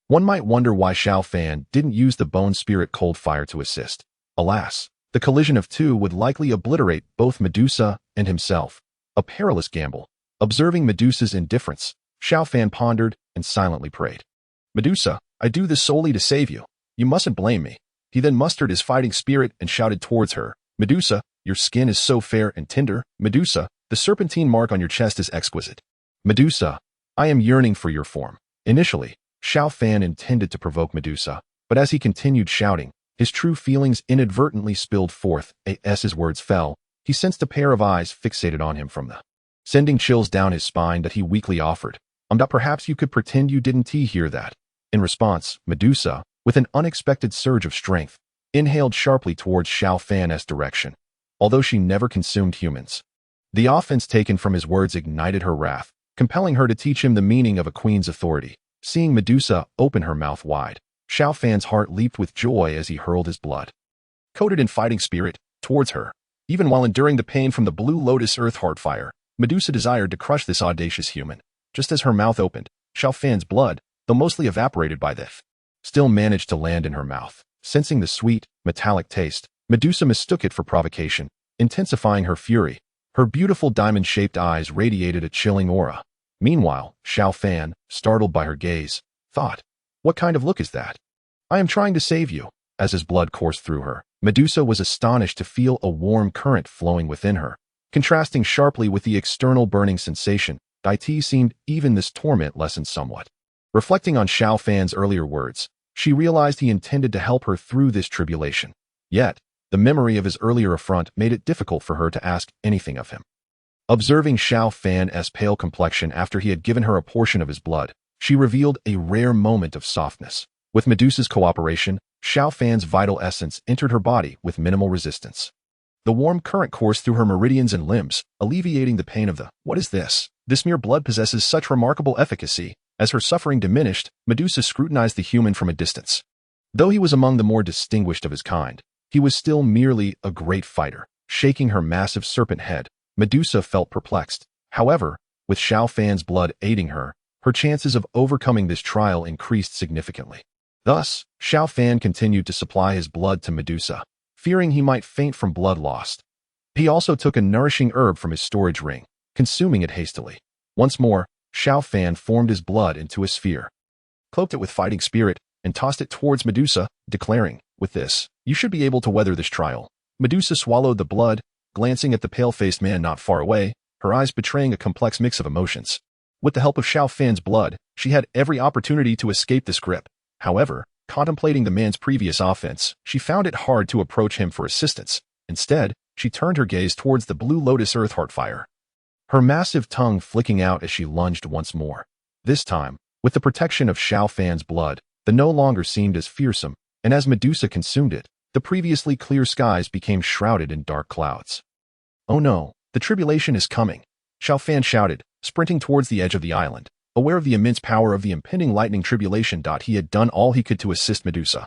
One might wonder why Xiao Fan didn't use the bone spirit cold fire to assist. Alas, the collision of two would likely obliterate both Medusa and himself. A perilous gamble. Observing Medusa's indifference, Xiao Fan pondered and silently prayed. "Medusa, I do this solely to save you. You mustn't blame me." He then mustered his fighting spirit and shouted towards her, "Medusa, your skin is so fair and tender. Medusa, the serpentine mark on your chest is exquisite. Medusa, I am yearning for your form." Initially, Xiao Fan intended to provoke Medusa, but as he continued shouting, his true feelings inadvertently spilled forth. As his words fell, he sensed a pair of eyes fixated on him from the, sending chills down his spine. That he weakly offered, Perhaps you could pretend you didn't hear that." In response, Medusa, with an unexpected surge of strength, inhaled sharply towards Xiao Fan's direction. Although she never consumed humans, the offense taken from his words ignited her wrath, compelling her to teach him the meaning of a queen's authority. Seeing Medusa open her mouth wide, Xiao Fan's heart leaped with joy as he hurled his blood, coated in fighting spirit, towards her. Even while enduring the pain from the blue lotus earth heart fire, Medusa desired to crush this audacious human. Just as her mouth opened, Xiao Fan's blood, though mostly evaporated by this, still managed to land in her mouth. Sensing the sweet, metallic taste, Medusa mistook it for provocation, intensifying her fury. Her beautiful diamond-shaped eyes radiated a chilling aura. Meanwhile, Xiao Fan, startled by her gaze, thought, "What kind of look is that? I am trying to save you." As his blood coursed through her, Medusa was astonished to feel a warm current flowing within her. Contrasting sharply with the external burning sensation, Dai seemed even this torment lessened somewhat. Reflecting on Xiao Fan's earlier words, she realized he intended to help her through this tribulation. Yet, the memory of his earlier affront made it difficult for her to ask anything of him. Observing Xiao Fan's pale complexion after he had given her a portion of his blood, she revealed a rare moment of softness. With Medusa's cooperation, Xiao Fan's vital essence entered her body with minimal resistance. The warm current coursed through her meridians and limbs, alleviating the pain of the, "What is this? This mere blood possesses such remarkable efficacy." As her suffering diminished, Medusa scrutinized the human from a distance. Though he was among the more distinguished of his kind, he was still merely a great fighter. Shaking her massive serpent head, Medusa felt perplexed. However, with Xiao Fan's blood aiding her, her chances of overcoming this trial increased significantly. Thus, Xiao Fan continued to supply his blood to Medusa, fearing he might faint from blood loss. He also took a nourishing herb from his storage ring, consuming it hastily. Once more, Xiao Fan formed his blood into a sphere, cloaked it with fighting spirit, and tossed it towards Medusa, declaring, "With this, you should be able to weather this trial." Medusa swallowed the blood, glancing at the pale-faced man not far away, her eyes betraying a complex mix of emotions. With the help of Xiao Fan's blood, she had every opportunity to escape this grip. However, contemplating the man's previous offense, she found it hard to approach him for assistance. Instead, she turned her gaze towards the blue lotus earth heart fire, her massive tongue flicking out as she lunged once more. This time, with the protection of Xiao Fan's blood, the no longer seemed as fearsome, and as Medusa consumed it, the previously clear skies became shrouded in dark clouds. "Oh no, the tribulation is coming," Xiao Fan shouted, sprinting towards the edge of the island. Aware of the immense power of the impending lightning tribulation, he had done all he could to assist Medusa.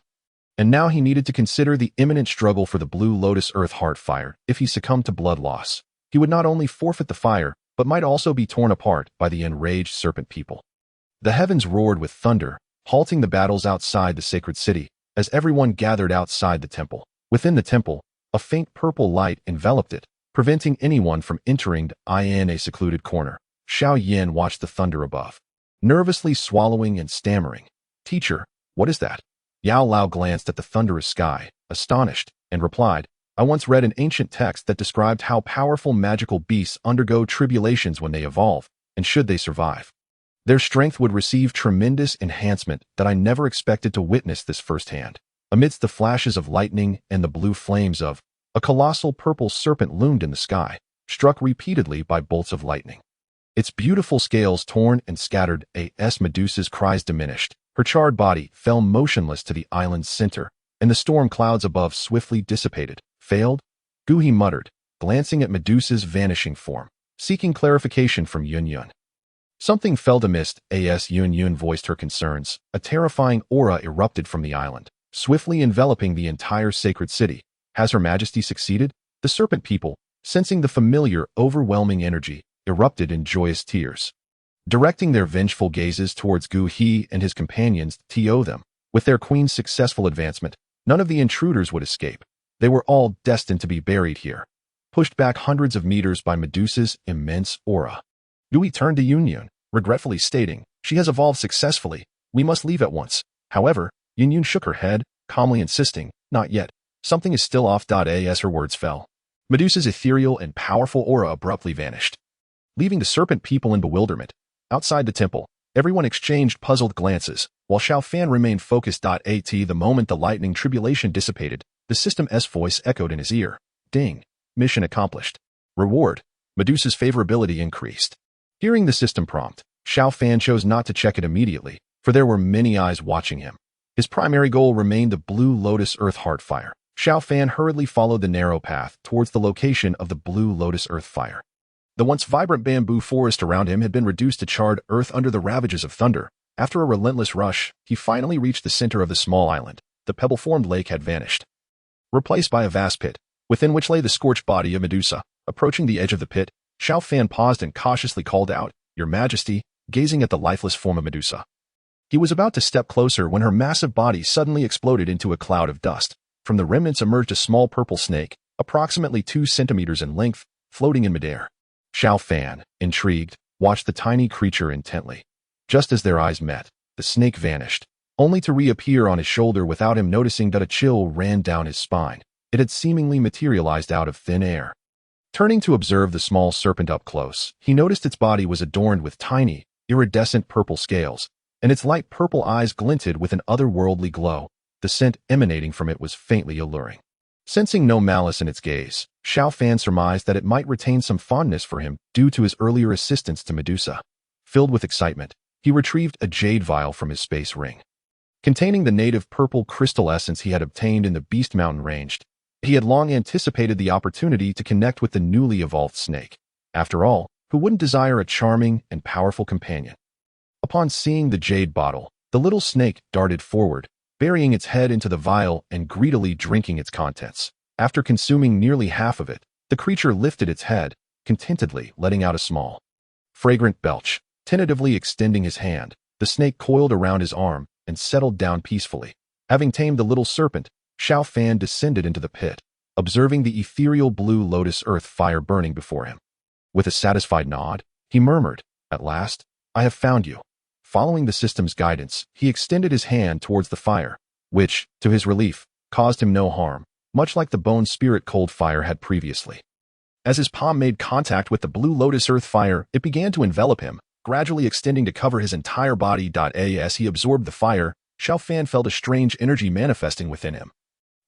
And now he needed to consider the imminent struggle for the blue lotus earth heart fire. If he succumbed to blood loss, he would not only forfeit the fire, but might also be torn apart by the enraged serpent people. The heavens roared with thunder, halting the battles outside the sacred city, as everyone gathered outside the temple. Within the temple, a faint purple light enveloped it, preventing anyone from entering in a secluded corner. Xiao Yan watched the thunder above, nervously swallowing and stammering. "Teacher, what is that?" Yao Lao glanced at the thunderous sky, astonished, and replied, "I once read an ancient text that described how powerful magical beasts undergo tribulations when they evolve, and should they survive, their strength would receive tremendous enhancement that I never expected to witness this firsthand." Amidst the flashes of lightning and the blue flames of a colossal purple serpent loomed in the sky, struck repeatedly by bolts of lightning. Its beautiful scales torn and scattered, as Medusa's cries diminished. Her charred body fell motionless to the island's center, and the storm clouds above swiftly dissipated. "Failed?" Gu muttered, glancing at Medusa's vanishing form, seeking clarification from Yun. Something felt amiss, as Yun voiced her concerns. A terrifying aura erupted from the island, swiftly enveloping the entire sacred city. Has Her Majesty succeeded? The serpent people, sensing the familiar, overwhelming energy, erupted in joyous tears, directing their vengeful gazes towards Gu and his companions. To them, with their queen's successful advancement, none of the intruders would escape. They were all destined to be buried here, pushed back hundreds of meters by Medusa's immense aura. Gu turned to Yun, regretfully stating, "She has evolved successfully. We must leave at once." However, Yun shook her head, calmly insisting, "Not yet. Something is still off." As her words fell, Medusa's ethereal and powerful aura abruptly vanished, leaving the serpent people in bewilderment. Outside the temple, everyone exchanged puzzled glances, while Xiao Fan remained focused. The moment the lightning tribulation dissipated, the system's voice echoed in his ear. "Ding. Mission accomplished. Reward." Medusa's favorability increased. Hearing the system prompt, Xiao Fan chose not to check it immediately, for there were many eyes watching him. His primary goal remained the blue lotus earth heart fire. Xiao Fan hurriedly followed the narrow path towards the location of the blue lotus earth fire. The once vibrant bamboo forest around him had been reduced to charred earth under the ravages of thunder. After a relentless rush, he finally reached the center of the small island. The pebble-formed lake had vanished, replaced by a vast pit, within which lay the scorched body of Medusa. Approaching the edge of the pit, Xiao Fan paused and cautiously called out, "Your Majesty," gazing at the lifeless form of Medusa. He was about to step closer when her massive body suddenly exploded into a cloud of dust. From the remnants emerged a small purple snake, approximately 2 centimeters in length, floating in midair. Xiao Fan, intrigued, watched the tiny creature intently. Just as their eyes met, the snake vanished, only to reappear on his shoulder without him noticing that a chill ran down his spine. It had seemingly materialized out of thin air. Turning to observe the small serpent up close, he noticed its body was adorned with tiny, iridescent purple scales, and its light purple eyes glinted with an otherworldly glow. The scent emanating from it was faintly alluring. Sensing no malice in its gaze, Xiao Fan surmised that it might retain some fondness for him due to his earlier assistance to Medusa. Filled with excitement, he retrieved a jade vial from his space ring. Containing the native purple crystal essence he had obtained in the Beast Mountain range, he had long anticipated the opportunity to connect with the newly evolved snake. After all, who wouldn't desire a charming and powerful companion? Upon seeing the jade bottle, the little snake darted forward, burying its head into the vial and greedily drinking its contents. After consuming nearly half of it, the creature lifted its head, contentedly letting out a small, fragrant belch. Tentatively extending his hand, the snake coiled around his arm and settled down peacefully. Having tamed the little serpent, Xiao Fan descended into the pit, observing the ethereal blue lotus earth fire burning before him. With a satisfied nod, he murmured, "At last, I have found you." Following the system's guidance, he extended his hand towards the fire, which, to his relief, caused him no harm, much like the bone spirit cold fire had previously. As his palm made contact with the blue lotus earth fire, it began to envelop him, gradually extending to cover his entire body. As he absorbed the fire, Xiao Fan felt a strange energy manifesting within him.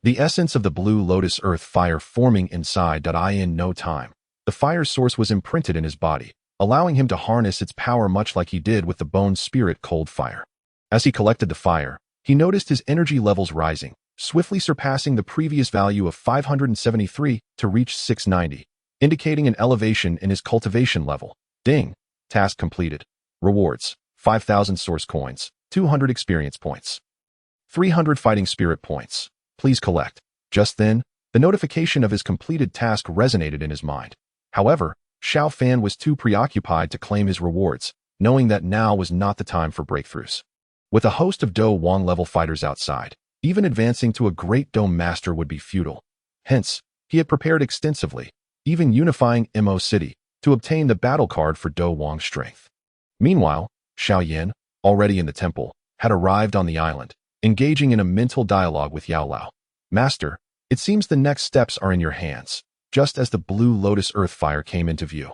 The essence of the blue lotus earth fire forming inside. In no time, the fire's source was imprinted in his body, allowing him to harness its power much like he did with the bone spirit cold fire. As he collected the fire, he noticed his energy levels rising, swiftly surpassing the previous value of 573 to reach 690, indicating an elevation in his cultivation level. Ding! Task completed. Rewards: 5,000 source coins, 200 experience points, 300 fighting spirit points. Please collect. Just then, the notification of his completed task resonated in his mind. However, Xiao Fan was too preoccupied to claim his rewards, knowing that now was not the time for breakthroughs. With a host of Dou level fighters outside, even advancing to a great Dou master would be futile. Hence, he had prepared extensively, even unifying Mo City, to obtain the battle card for Dou Wang's strength. Meanwhile, Xiao Yan, already in the temple, had arrived on the island, engaging in a mental dialogue with Yao Lao. "Master, it seems the next steps are in your hands." Just as the blue lotus earth fire came into view,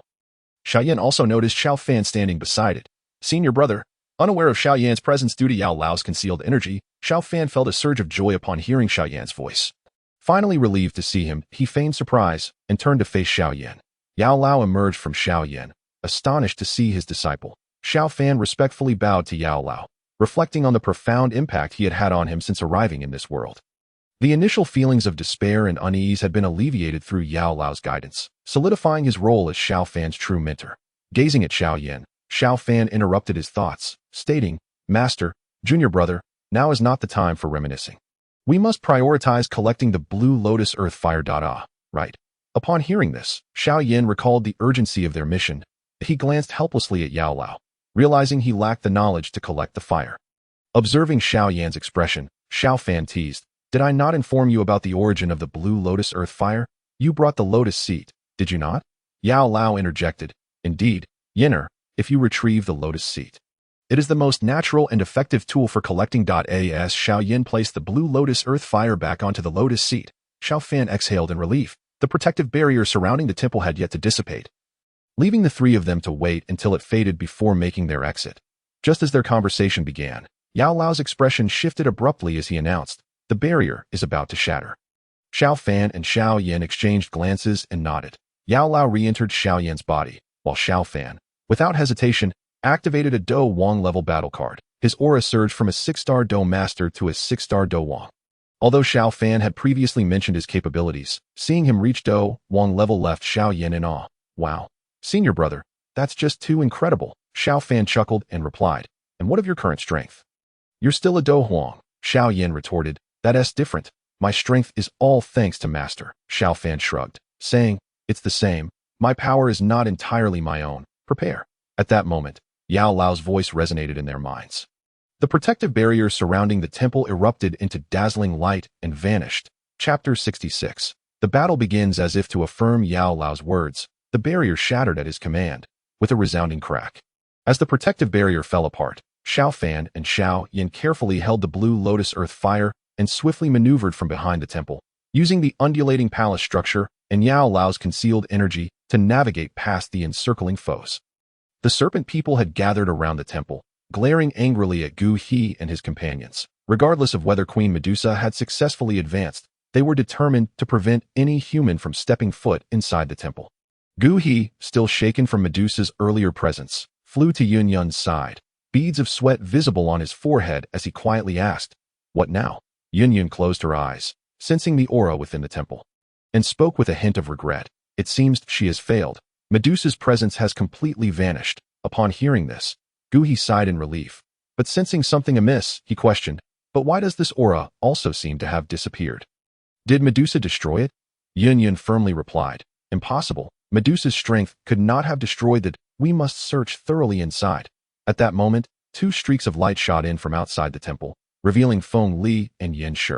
Xiao Yan also noticed Xiao Fan standing beside it. Senior brother, unaware of Xiao Yan's presence due to Yao Lao's concealed energy, Xiao Fan felt a surge of joy upon hearing Xiao Yan's voice. Finally relieved to see him, he feigned surprise and turned to face Xiao Yan. Yao Lao emerged from Xiao Yan, astonished to see his disciple. Xiao Fan respectfully bowed to Yao Lao, reflecting on the profound impact he had had on him since arriving in this world. The initial feelings of despair and unease had been alleviated through Yao Lao's guidance, solidifying his role as Xiao Fan's true mentor. Gazing at Xiao Yan, Xiao Fan interrupted his thoughts, stating, "Master, junior brother, now is not the time for reminiscing. We must prioritize collecting the blue lotus earth fire. Right?" Upon hearing this, Xiao Yan recalled the urgency of their mission. He glanced helplessly at Yao Lao, realizing he lacked the knowledge to collect the fire. Observing Xiao Yan's expression, Xiao Fan teased, "Did I not inform you about the origin of the blue lotus earth fire? You brought the lotus seed, did you not?" Yao Lao interjected, "Indeed, Yenner, if you retrieve the lotus seed, it is the most natural and effective tool for collecting. As Xiao Yan placed the blue lotus earth fire back onto the lotus seed, Xiao Fan exhaled in relief. The protective barrier surrounding the temple had yet to dissipate, leaving the three of them to wait until it faded before making their exit. Just as their conversation began, Yao Lao's expression shifted abruptly as he announced, "The barrier is about to shatter." Xiao Fan and Xiao Yan exchanged glances and nodded. Yao Lao re-entered Xiao Yan's body, while Xiao Fan, without hesitation, activated a Dou Wang level battle card. His aura surged from a 6-star Dou master to a 6-star Dou Wang. Although Xiao Fan had previously mentioned his capabilities, seeing him reach Dou Wang level left Xiao Yan in awe. "Wow, senior brother, that's just too incredible." Xiao Fan chuckled and replied, And what of your current strength? You're still a Dou Huang, Xiao Yan retorted. That's different. My strength is all thanks to Master, Xiao Fan shrugged, saying, it's the same. My power is not entirely my own. Prepare. At that moment, Yao Lao's voice resonated in their minds. The protective barrier surrounding the temple erupted into dazzling light and vanished. Chapter 66. The battle begins. As if to affirm Yao Lao's words, the barrier shattered at his command, with a resounding crack. As the protective barrier fell apart, Xiao Fan and Xiao Yan carefully held the blue lotus earth fire and swiftly maneuvered from behind the temple, using the undulating palace structure and Yao Lao's concealed energy to navigate past the encircling foes. The serpent people had gathered around the temple, glaring angrily at Gu He and his companions. Regardless of whether Queen Medusa had successfully advanced, they were determined to prevent any human from stepping foot inside the temple. Gu He, still shaken from Medusa's earlier presence, flew to Yun Yun's side, beads of sweat visible on his forehead as he quietly asked, "What now?" Yun Yun closed her eyes, sensing the aura within the temple, and spoke with a hint of regret. "It seems she has failed. Medusa's presence has completely vanished." Upon hearing this, Gu He sighed in relief, but sensing something amiss, he questioned, "But why does this aura also seem to have disappeared? Did Medusa destroy it?" Yun Yun firmly replied, "Impossible. Medusa's strength could not have destroyed it. We must search thoroughly inside." At that moment, two streaks of light shot in from outside the temple, revealing Feng Li and Yin Shi.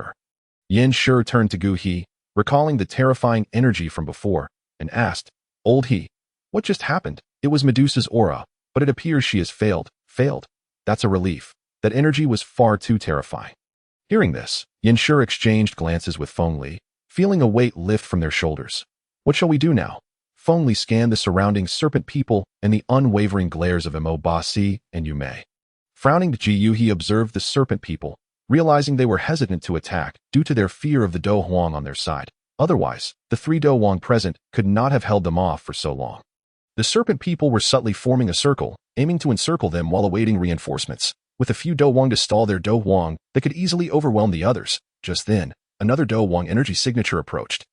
Yin Shi turned to Gu He, recalling the terrifying energy from before, and asked, "Old He, what just happened?" "It was Medusa's aura, but it appears she has failed." "Failed? That's a relief. That energy was far too terrifying." Hearing this, Yin Shi exchanged glances with Feng Li, feeling a weight lift from their shoulders. "What shall we do now?" Feng Li scanned the surrounding serpent people and the unwavering glares of Mo Ba Si and Yu Mei. Frowning Ji Yu, he observed the serpent people, realizing they were hesitant to attack due to their fear of the Dou Huang on their side. Otherwise, the three Dou Huang present could not have held them off for so long. The serpent people were subtly forming a circle, aiming to encircle them while awaiting reinforcements. With a few Dou Huang to stall their Dou Huang, they could easily overwhelm the others. Just then, another Dou Huang energy signature approached.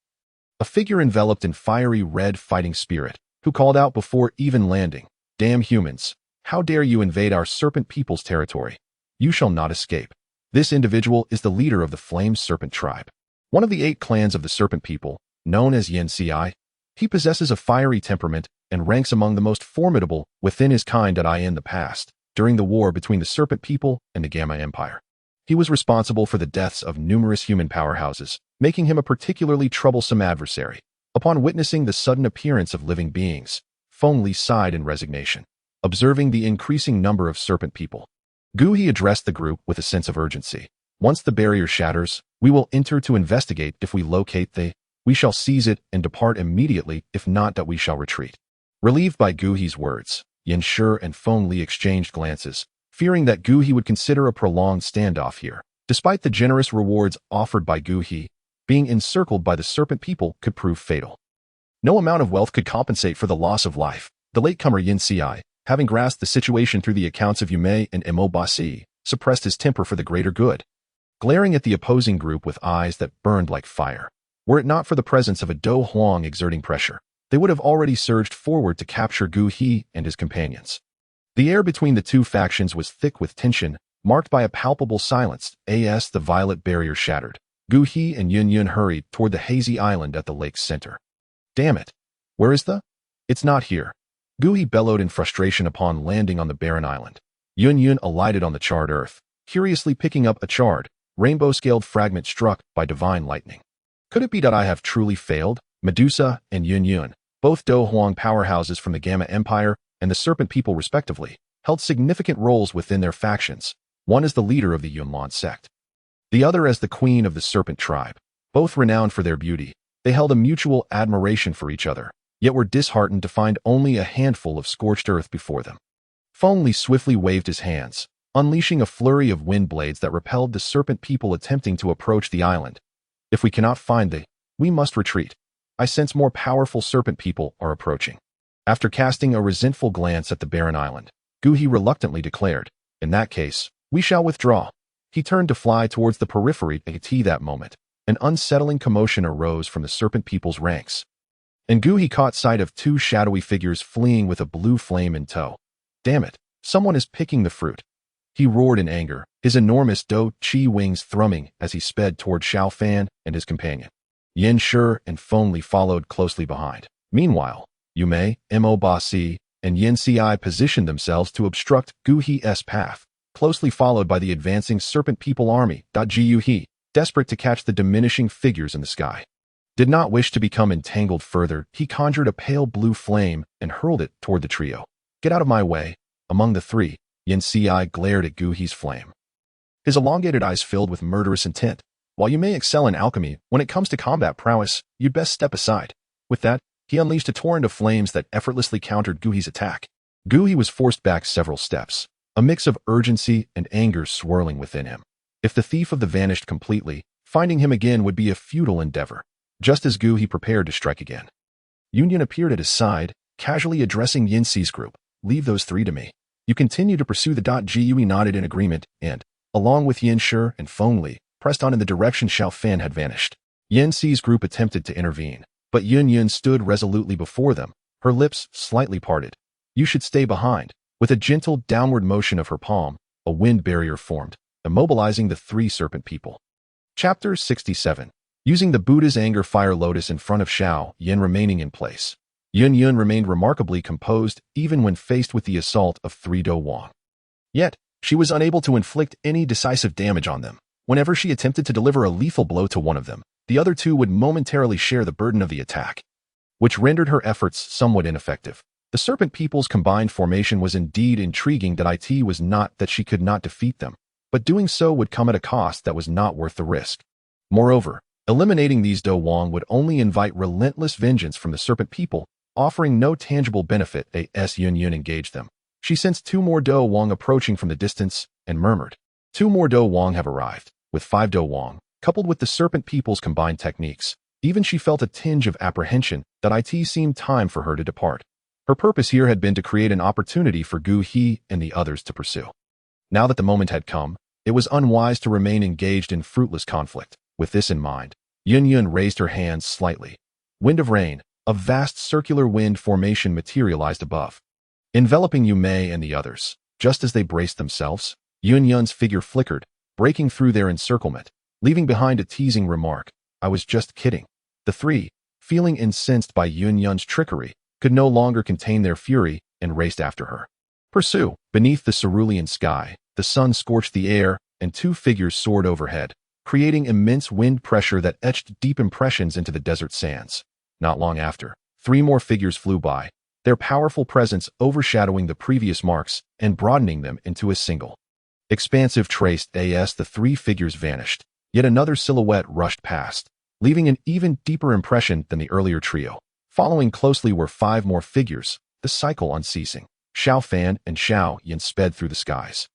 A figure enveloped in fiery red fighting spirit, who called out before even landing, "Damn humans! How dare you invade our serpent people's territory? You shall not escape." This individual is the leader of the Flame Serpent tribe, one of the 8 clans of the serpent people, known as Yin Ci. He possesses a fiery temperament and ranks among the most formidable within his kind. In the past, during the war between the serpent people and the Gamma Empire, he was responsible for the deaths of numerous human powerhouses, making him a particularly troublesome adversary. Upon witnessing the sudden appearance of living beings, Feng Li sighed in resignation, observing the increasing number of serpent people. Gu He addressed the group with a sense of urgency. "Once the barrier shatters, we will enter to investigate. If we locate we shall seize it and depart immediately. If not, that we shall retreat." Relieved by Gu He's words, Yin Shi and Feng Li exchanged glances, fearing that Gu He would consider a prolonged standoff here. Despite the generous rewards offered by Gu He, being encircled by the serpent people could prove fatal. No amount of wealth could compensate for the loss of life. The latecomer Yin Ci, having grasped the situation through the accounts of Yu Mei and Mo Ba Si, suppressed his temper for the greater good, glaring at the opposing group with eyes that burned like fire. Were it not for the presence of a Dou Huang exerting pressure, they would have already surged forward to capture Gu He and his companions. The air between the two factions was thick with tension, marked by a palpable silence. As the violet barrier shattered, Gu He and Yun Yun hurried toward the hazy island at the lake's center. "Damn it! Where is the—" "It's not here." Gu He bellowed in frustration upon landing on the barren island. Yun Yun alighted on the charred earth, curiously picking up a charred, rainbow-scaled fragment struck by divine lightning. "Could it be that I have truly failed?" Medusa and Yun Yun, both Dou Huang powerhouses from the Gamma Empire and the Serpent People respectively, held significant roles within their factions, one as the leader of the Yunlan sect, the other as the queen of the Serpent tribe. Both renowned for their beauty, they held a mutual admiration for each other, yet were disheartened to find only a handful of scorched earth before them. Feng Li swiftly waved his hands, unleashing a flurry of wind blades that repelled the Serpent People attempting to approach the island. "If we cannot find we must retreat. I sense more powerful Serpent People are approaching." After casting a resentful glance at the barren island, Gu He reluctantly declared, "In that case, we shall withdraw." He turned to fly towards the periphery. At that moment, an unsettling commotion arose from the Serpent People's ranks, and Gu He caught sight of 2 shadowy figures fleeing with a blue flame in tow. "Damn it, someone is picking the fruit." He roared in anger, his enormous Dou Qi wings thrumming as he sped toward Xiao Fan and his companion. Yin Shi and Feng Li followed closely behind. Meanwhile, Yu Mei, Mo Ba Si, and Yin Ci positioned themselves to obstruct Gu He's path, closely followed by the advancing Serpent People Army. Gu He, desperate to catch the diminishing figures in the sky, did not wish to become entangled further. He conjured a pale blue flame and hurled it toward the trio. Get out of my way. Among the three, Yin Ci glared at Gu He's flame. His elongated eyes filled with murderous intent. While you may excel in alchemy, when it comes to combat prowess, you'd best step aside. With that, he unleashed a torrent of flames that effortlessly countered Gu He's attack. Gu He was forced back several steps, a mix of urgency and anger swirling within him. If the thief of the vanished completely, finding him again would be a futile endeavor. Just as Gu He prepared to strike again, Yun appeared at his side, casually addressing Yin Ci's group. Leave those three to me. You continue to pursue the Gu He nodded in agreement and, along with Yin Shi and Feng Li, pressed on in the direction Xiao Fan had vanished. Yin Ci's group attempted to intervene, but Yun stood resolutely before them, her lips slightly parted. You should stay behind. With a gentle downward motion of her palm, a wind barrier formed, immobilizing the three serpent people. Chapter 67. Using the Buddha's anger fire lotus in front of Xiao Yan remaining in place. Yun remained remarkably composed even when faced with the assault of three Do Wang. Yet, she was unable to inflict any decisive damage on them. Whenever she attempted to deliver a lethal blow to one of them, the other two would momentarily share the burden of the attack, which rendered her efforts somewhat ineffective. The serpent people's combined formation was indeed intriguing. That it was not that she could not defeat them, but doing so would come at a cost that was not worth the risk. Moreover, eliminating these Do Wang would only invite relentless vengeance from the serpent people, offering no tangible benefit. As Yun engaged them, she sensed two more Do Wang approaching from the distance and murmured, "Two more Do Wang have arrived." With 5 Do Wang, coupled with the serpent people's combined techniques, even she felt a tinge of apprehension that it seemed time for her to depart. Her purpose here had been to create an opportunity for Gu He and the others to pursue. Now that the moment had come, it was unwise to remain engaged in fruitless conflict. With this in mind, Yun raised her hands slightly. Wind of rain, a vast circular wind formation materialized above, enveloping Yu Mei and the others. Just as they braced themselves, Yun's figure flickered, breaking through their encirclement, leaving behind a teasing remark. "I was just kidding." The three, feeling incensed by Yun's trickery, could no longer contain their fury and raced after her. Pursue. Beneath the cerulean sky, the sun scorched the air and two figures soared overhead, creating immense wind pressure that etched deep impressions into the desert sands. Not long after, 3 more figures flew by, their powerful presence overshadowing the previous marks and broadening them into a single expansive trace. As the 3 figures vanished, yet another silhouette rushed past, leaving an even deeper impression than the earlier trio. Following closely were 5 more figures, the cycle unceasing. Xiao Fan and Xiao Yan sped through the skies,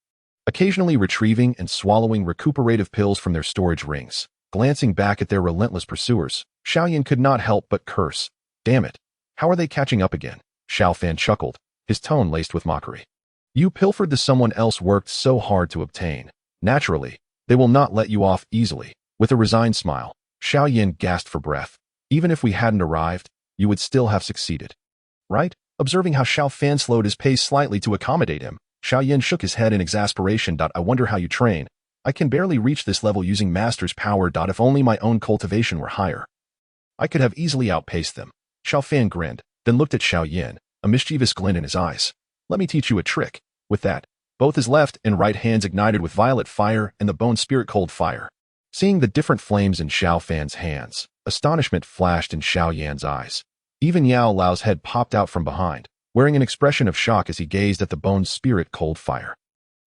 occasionally retrieving and swallowing recuperative pills from their storage rings. Glancing back at their relentless pursuers, Xiao Yan could not help but curse. "Damn it, how are they catching up again?" Xiao Fan chuckled, his tone laced with mockery. "You pilfered the someone else worked so hard to obtain. Naturally, they will not let you off easily." With a resigned smile, Xiao Yan gasped for breath. "Even if we hadn't arrived, you would still have succeeded, right?" Observing how Xiao Fan slowed his pace slightly to accommodate him, Xiao Yan shook his head in exasperation. "I wonder how you train. I can barely reach this level using master's power. If only my own cultivation were higher, I could have easily outpaced them." Xiao Fan grinned, then looked at Xiao Yan, a mischievous glint in his eyes. "Let me teach you a trick." With that, both his left and right hands ignited with violet fire and the bone spirit cold fire. Seeing the different flames in Xiao Fan's hands, astonishment flashed in Xiao Yan's eyes. Even Yao Lao's head popped out from behind, wearing an expression of shock as he gazed at the bone spirit cold fire.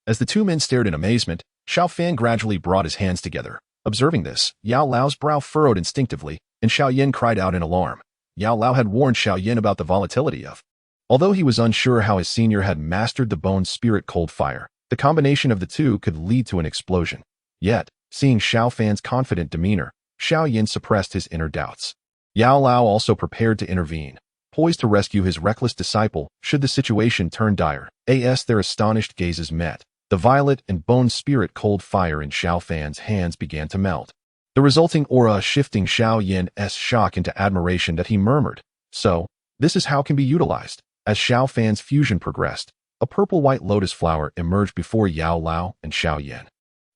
As the two men stared in amazement, Xiao Fan gradually brought his hands together. Observing this, Yao Lao's brow furrowed instinctively, and Xiao Yan cried out in alarm. Yao Lao had warned Xiao Yan about the volatility of. Although he was unsure how his senior had mastered the bone spirit cold fire, the combination of the two could lead to an explosion. Yet, seeing Xiao Fan's confident demeanor, Xiao Yan suppressed his inner doubts. Yao Lao also prepared to intervene, poised to rescue his reckless disciple should the situation turn dire. As their astonished gazes met, the violet and bone spirit cold fire in Xiao Fan's hands began to melt, the resulting aura shifting Xiao Yan's shock into admiration. That he murmured, "So, this is how it can be utilized." As Xiao Fan's fusion progressed, A purple-white lotus flower emerged before Yao Lao and Xiao Yan,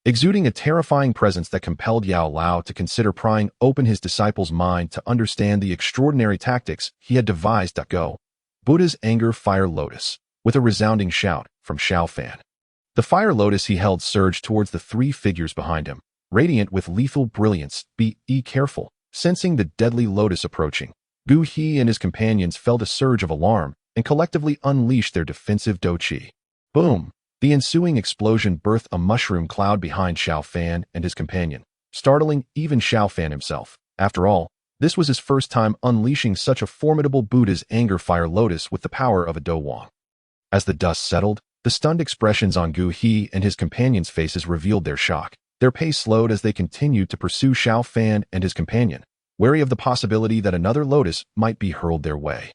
exuding a terrifying presence that compelled Yao Lao to consider prying open his disciple's mind to understand the extraordinary tactics he had devised. Go, Buddha's anger fire lotus, with a resounding shout from Xiao Fan. The fire lotus he held surged towards the three figures behind him, radiant with lethal brilliance. Be careful. Sensing the deadly lotus approaching, Gu He and his companions felt a surge of alarm and collectively unleashed their defensive Dou Qi. Boom! The ensuing explosion birthed a mushroom cloud behind Xiao Fan and his companion, startling even Xiao Fan himself. After all, this was his first time unleashing such a formidable Buddha's anger fire lotus with the power of a Dou Wang. As the dust settled, the stunned expressions on Gu He and his companions' faces revealed their shock. Their pace slowed as they continued to pursue Xiao Fan and his companion, wary of the possibility that another lotus might be hurled their way.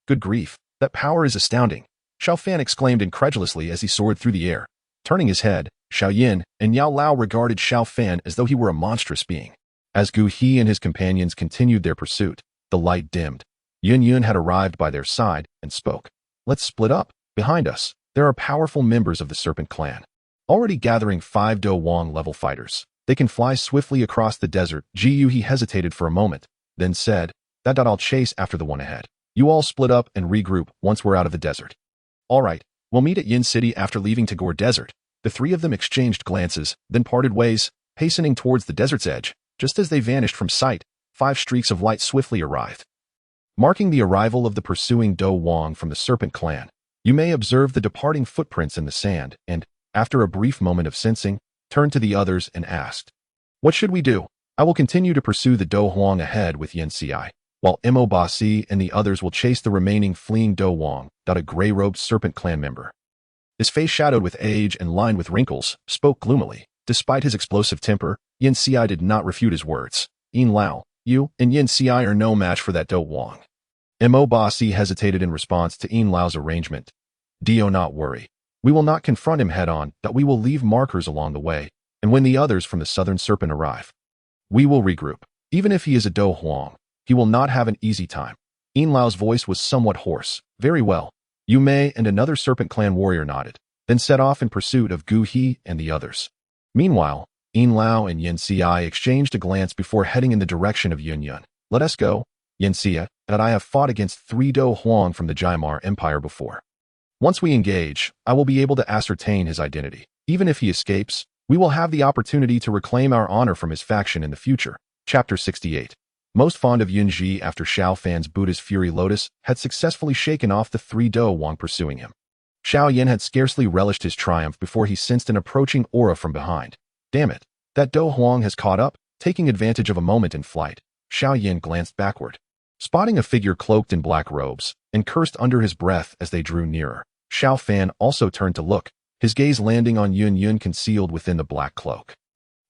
Good grief, that power is astounding, Xiao Fan exclaimed incredulously as he soared through the air. Turning his head, Xiao Yan and Yao Lao regarded Xiao Fan as though he were a monstrous being. As Gu He and his companions continued their pursuit, the light dimmed. Yun had arrived by their side and spoke. Let's split up. Behind us, there are powerful members of the Serpent Clan, already gathering 5 Dou Wang level fighters. They can fly swiftly across the desert. He hesitated for a moment, then said, I'll chase after the one ahead. You all split up and regroup once we're out of the desert. All right, we'll meet at Yin City after leaving Tagore Desert. The three of them exchanged glances, then parted ways, hastening towards the desert's edge. Just as they vanished from sight, 5 streaks of light swiftly arrived, marking the arrival of the pursuing Dou Wang from the Serpent Clan. You may observe the departing footprints in the sand, and, after a brief moment of sensing, turned to the others and asked, What should we do? I will continue to pursue the Dou Huang ahead with Yin Ci, while Mo Ba Si and the others will chase the remaining fleeing Dou Wang. A gray-robed Serpent Clan member, his face shadowed with age and lined with wrinkles, spoke gloomily. Despite his explosive temper, Yin Ci did not refute his words. Yin Lao, you and Yin Ci are no match for that Dou Wang. Mo Ba Si hesitated in response to Yin Lao's arrangement. Do not worry. We will not confront him head-on, but we will leave markers along the way, and when the others from the Southern Serpent arrive, we will regroup. Even if he is a Dou Huang, he will not have an easy time. Yin Lao's voice was somewhat hoarse. Very well. Yu Mei and another Serpent Clan warrior nodded, then set off in pursuit of Gu He and the others. Meanwhile, Yin Lao and Yin Ci exchanged a glance before heading in the direction of Yun. Let us go, Yin Ci, that I have fought against 3 Dou Huang from the Jaimar Empire before. Once we engage, I will be able to ascertain his identity. Even if he escapes, we will have the opportunity to reclaim our honor from his faction in the future. Chapter 68. Most fond of Yunji after Xiao Fan's Buddha's Fury Lotus had successfully shaken off the 3 Dou Wang pursuing him. Xiao Yan had scarcely relished his triumph before he sensed an approaching aura from behind. Damn it, that Dou Huang has caught up. Taking advantage of a moment in flight, Xiao Yan glanced backward, spotting a figure cloaked in black robes, and cursed under his breath as they drew nearer. Xiao Fan also turned to look, his gaze landing on Yun concealed within the black cloak.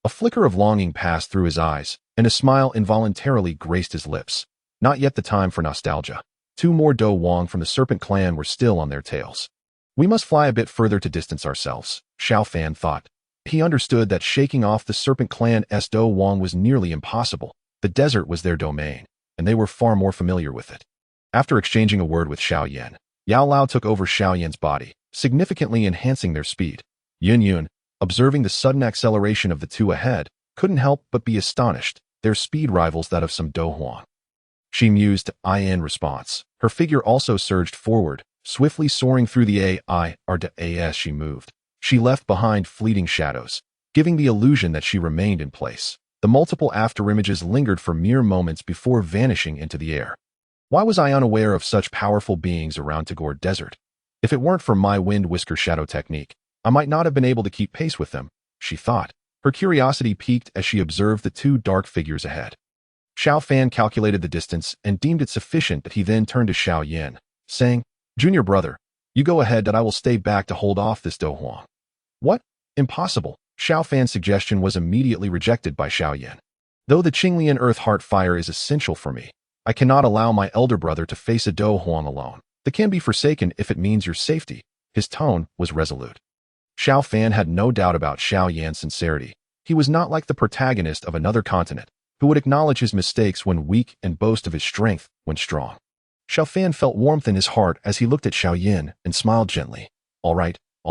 A flicker of longing passed through his eyes, and a smile involuntarily graced his lips. Not yet the time for nostalgia. 2 more Dou Wang from the Serpent Clan were still on their tails. We must fly a bit further to distance ourselves, Xiao Fan thought. He understood that shaking off the Serpent Clan's Dou Wang was nearly impossible. The desert was their domain, and they were far more familiar with it. After exchanging a word with Xiao Yan, Yao Lao took over Xiao Yan's body, significantly enhancing their speed. Yun, observing the sudden acceleration of the 2 ahead, couldn't help but be astonished. Their speed rivals that of some Dou Huang. She mused in response. Her figure also surged forward, swiftly soaring through the as she moved. She left behind fleeting shadows, giving the illusion that she remained in place. The multiple afterimages lingered for mere moments before vanishing into the air. Why was I unaware of such powerful beings around Tagore Desert? If it weren't for my wind whisker shadow technique, I might not have been able to keep pace with them, she thought. Her curiosity piqued as she observed the 2 dark figures ahead. Xiao Fan calculated the distance and deemed it sufficient that he then turned to Xiao Yan, saying, Junior brother, you go ahead that I will stay back to hold off this Dou Huang. What? Impossible. Xiao Fan's suggestion was immediately rejected by Xiao Yan. Though the Qinglian Earth Heart Fire is essential for me, I cannot allow my elder brother to face a Dou Huang alone. They can be forsaken if it means your safety. His tone was resolute. Xiao Fan had no doubt about Xiao Yan's sincerity. He was not like the protagonist of another continent, who would acknowledge his mistakes when weak and boast of his strength when strong. Xiao Fan felt warmth in his heart as he looked at Xiao Yan and smiled gently. All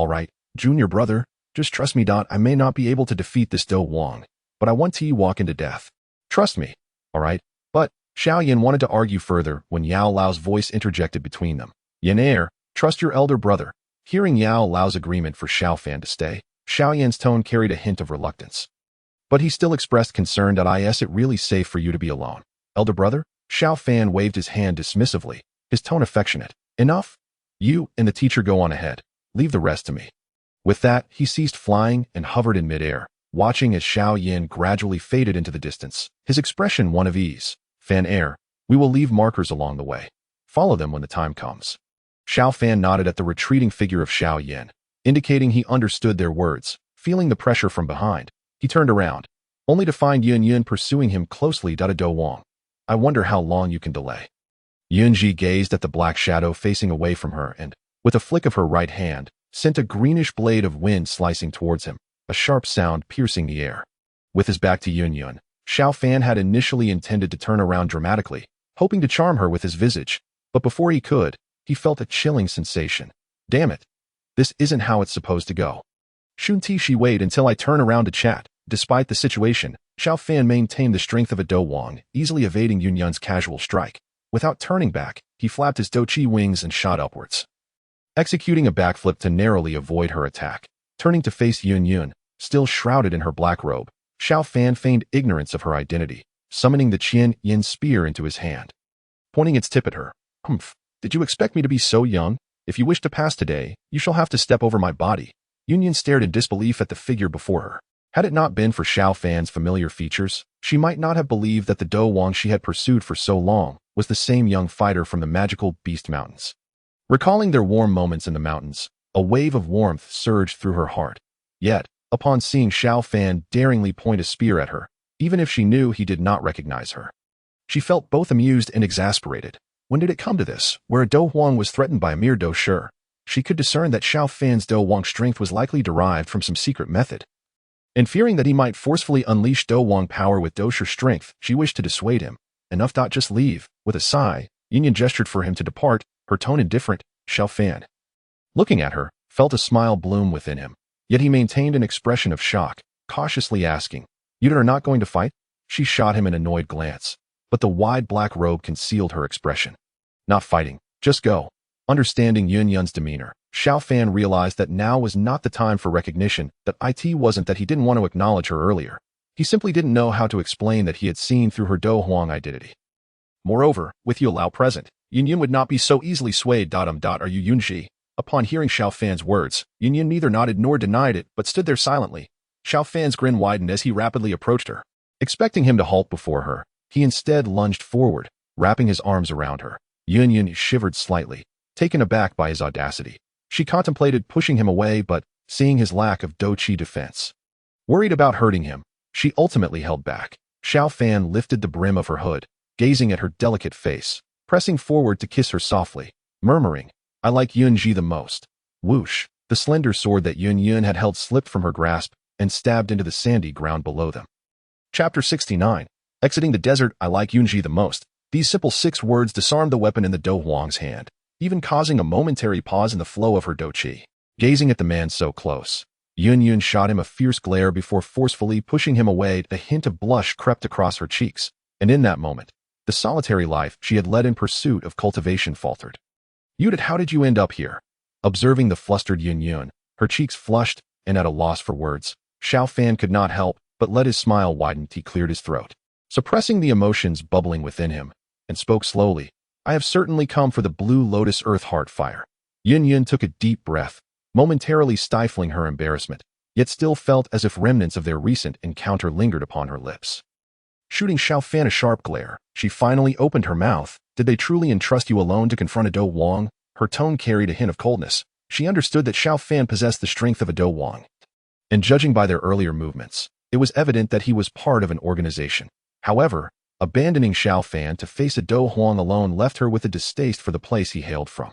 right, junior brother, just trust me. I may not be able to defeat this Dou Wang, but I want to walk into death. Trust me, all right? But Xiao Yan wanted to argue further when Yao Lao's voice interjected between them. Yan trust your elder brother. Hearing Yao Lao's agreement for Xiao Fan to stay, Xiao Yan's tone carried a hint of reluctance. But he still expressed concern that is it really safe for you to be alone? Elder brother? Xiao Fan waved his hand dismissively, his tone affectionate. Enough? You and the teacher go on ahead. Leave the rest to me. With that, he ceased flying and hovered in midair, watching as Xiao Yan gradually faded into the distance, his expression one of ease. Fan we will leave markers along the way. Follow them when the time comes. Xiao Fan nodded at the retreating figure of Xiao Yan, indicating he understood their words. Feeling the pressure from behind, he turned around, only to find Yun pursuing him closely. Dou Wang, I wonder how long you can delay. Yunji gazed at the black shadow facing away from her and, with a flick of her right hand, sent a greenish blade of wind slicing towards him, a sharp sound piercing the air. With his back to Yun, Xiao Fan had initially intended to turn around dramatically, hoping to charm her with his visage, but before he could, he felt a chilling sensation. Damn it. This isn't how it's supposed to go. Shouldn't she wait until I turn around to chat? Despite the situation, Xiao Fan maintained the strength of a Dou Wang, easily evading Yun's casual strike. Without turning back, he flapped his Dou Qi wings and shot upwards, executing a backflip to narrowly avoid her attack. Turning to face Yun, still shrouded in her black robe, Xiao Fan feigned ignorance of her identity, summoning the Qian Yin spear into his hand. Pointing its tip at her. Humph, did you expect me to be so young? If you wish to pass today, you shall have to step over my body. Yun stared in disbelief at the figure before her. Had it not been for Xiao Fan's familiar features, she might not have believed that the Dou Wang she had pursued for so long was the same young fighter from the magical Beast Mountains. Recalling their warm moments in the mountains, a wave of warmth surged through her heart. Yet, upon seeing Xiao Fan daringly point a spear at her, even if she knew he did not recognize her, she felt both amused and exasperated. When did it come to this, where a Dou Wang was threatened by a mere Dou Shi? She could discern that Xiao Fan's Dou Wang's strength was likely derived from some secret method. And fearing that he might forcefully unleash Dou Wang power with Dou Shi's strength, she wished to dissuade him. Enough. Just leave. With a sigh, Yun gestured for him to depart, her tone indifferent. Xiao Fan, looking at her, felt a smile bloom within him. Yet he maintained an expression of shock, cautiously asking, You are not going to fight? She shot him an annoyed glance, but the wide black robe concealed her expression. Not fighting. Just go. Understanding Yun's demeanor, Xiao Fan realized that now was not the time for recognition, that it wasn't that he didn't want to acknowledge her earlier. He simply didn't know how to explain that he had seen through her Dou Wang identity. Moreover, with Yao Lao present, Yun would not be so easily swayed. Are you Yunji? Upon hearing Xiao Fan's words, Yun neither nodded nor denied it, but stood there silently. Xiao Fan's grin widened as he rapidly approached her. Expecting him to halt before her, he instead lunged forward, wrapping his arms around her. Yun shivered slightly, taken aback by his audacity. She contemplated pushing him away, but, seeing his lack of Dou Qi defense, worried about hurting him, she ultimately held back. Xiao Fan lifted the brim of her hood, gazing at her delicate face, pressing forward to kiss her softly, murmuring, I like Yunji the most. Whoosh, the slender sword that Yun had held slipped from her grasp and stabbed into the sandy ground below them. Chapter 69. Exiting the desert, I like Yunji the most. These simple 6 words disarmed the weapon in the Dou Wang's hand, even causing a momentary pause in the flow of her Dou Qi. Gazing at the man so close, Yun shot him a fierce glare before forcefully pushing him away. A hint of blush crept across her cheeks, and in that moment, the solitary life she had led in pursuit of cultivation faltered. How did you end up here? Observing the flustered Yun, her cheeks flushed and at a loss for words, Xiao Fan could not help but let his smile widen. He cleared his throat, suppressing the emotions bubbling within him, and spoke slowly. I have certainly come for the blue lotus earth heart fire. Yun took a deep breath, momentarily stifling her embarrassment, yet still felt as if remnants of their recent encounter lingered upon her lips. Shooting Xiao Fan a sharp glare, she finally opened her mouth. Did they truly entrust you alone to confront a Dou Wang? Her tone carried a hint of coldness. She understood that Xiao Fan possessed the strength of a Dou Wang, and judging by their earlier movements, it was evident that he was part of an organization. However, abandoning Xiao Fan to face a Dou Wang alone left her with a distaste for the place he hailed from.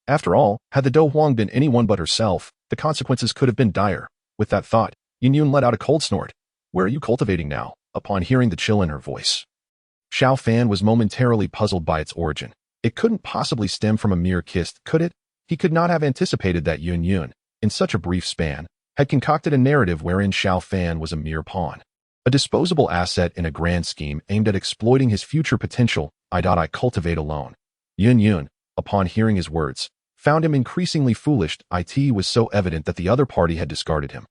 After all, had the Dou Wang been anyone but herself, the consequences could have been dire. With that thought, Yun let out a cold snort. Where are you cultivating now? Upon hearing the chill in her voice, Xiao Fan was momentarily puzzled by its origin. It couldn't possibly stem from a mere kiss, could it? He could not have anticipated that Yun, in such a brief span, had concocted a narrative wherein Xiao Fan was a mere pawn, a disposable asset in a grand scheme aimed at exploiting his future potential. I cultivate alone. Yun, upon hearing his words, found him increasingly foolish. It was so evident that the other party had discarded him.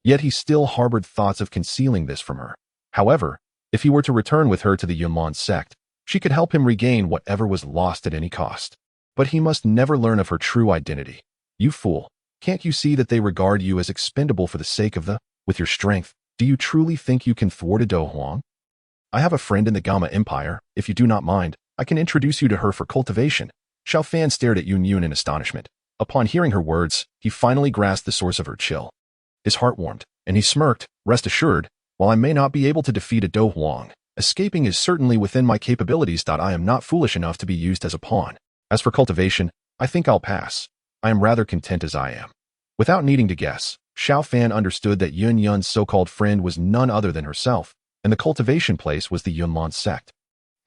Yet he still harbored thoughts of concealing this from her. However, if he were to return with her to the Yunlan sect, she could help him regain whatever was lost at any cost. But he must never learn of her true identity. You fool, can't you see that they regard you as expendable for the sake of with your strength? Do you truly think you can thwart a Dou Huang? I have a friend in the Gamma Empire. If you do not mind, I can introduce you to her for cultivation. Xiao Fan stared at Yun in astonishment. Upon hearing her words, he finally grasped the source of her chill. His heart warmed, and he smirked. Rest assured, while I may not be able to defeat a Dou Huang, escaping is certainly within my capabilities. I am not foolish enough to be used as a pawn. As for cultivation, I think I'll pass. I am rather content as I am. Without needing to guess, Xiao Fan understood that Yun's so-called friend was none other than herself, and the cultivation place was the Yunlan sect.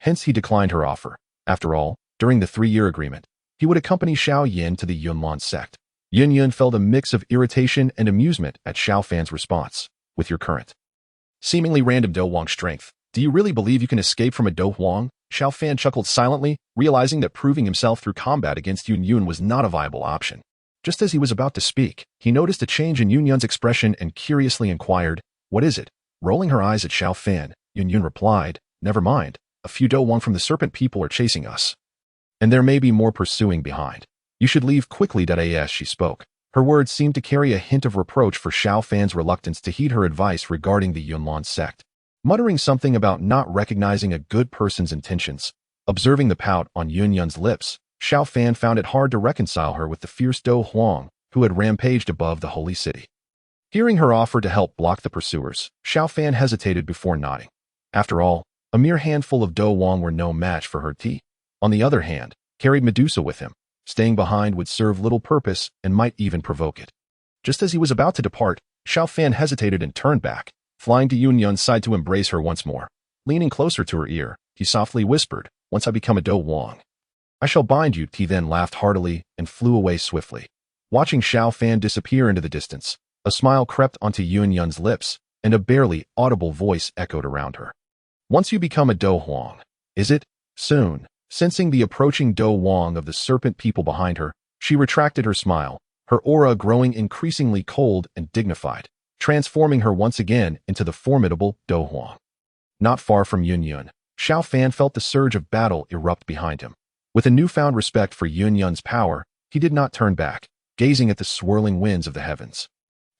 Hence he declined her offer. After all, during the 3-year agreement, he would accompany Xiao Yan to the Yunlan sect. Yun felt a mix of irritation and amusement at Xiao Fan's response. With your current, seemingly random Dou Huang strength, do you really believe you can escape from a Dou Huang? Xiao Fan chuckled silently, realizing that proving himself through combat against Yun was not a viable option. Just as he was about to speak, he noticed a change in Yun's expression and curiously inquired, "What is it?" Rolling her eyes at Xiao Fan, Yun replied, "Never mind. A few Dou Huang from the serpent people are chasing us. And there may be more pursuing behind. You should leave quickly." As she spoke, her words seemed to carry a hint of reproach for Xiao Fan's reluctance to heed her advice regarding the Yunlan sect. Muttering something about not recognizing a good person's intentions, observing the pout on Yun's lips, Xiao Fan found it hard to reconcile her with the fierce Dou Huang who had rampaged above the holy city. Hearing her offer to help block the pursuers, Xiao Fan hesitated before nodding. After all, a mere handful of Dou Huang were no match for her. On the other hand, carried Medusa with him. Staying behind would serve little purpose and might even provoke it. Just as he was about to depart, Xiao Fan hesitated and turned back, flying to Yun's side to embrace her once more. Leaning closer to her ear, he softly whispered, "Once I become a Dou Huang, I shall bind you." He then laughed heartily and flew away swiftly. Watching Xiao Fan disappear into the distance, a smile crept onto Yun's lips, and a barely audible voice echoed around her. "Once you become a Dou Huang, is it? Soon." Sensing the approaching Dou Huang of the serpent people behind her, she retracted her smile, her aura growing increasingly cold and dignified, transforming her once again into the formidable Dou Huang. Not far from Yun, Xiao Fan felt the surge of battle erupt behind him. With a newfound respect for Yun's power, he did not turn back, gazing at the swirling winds of the heavens.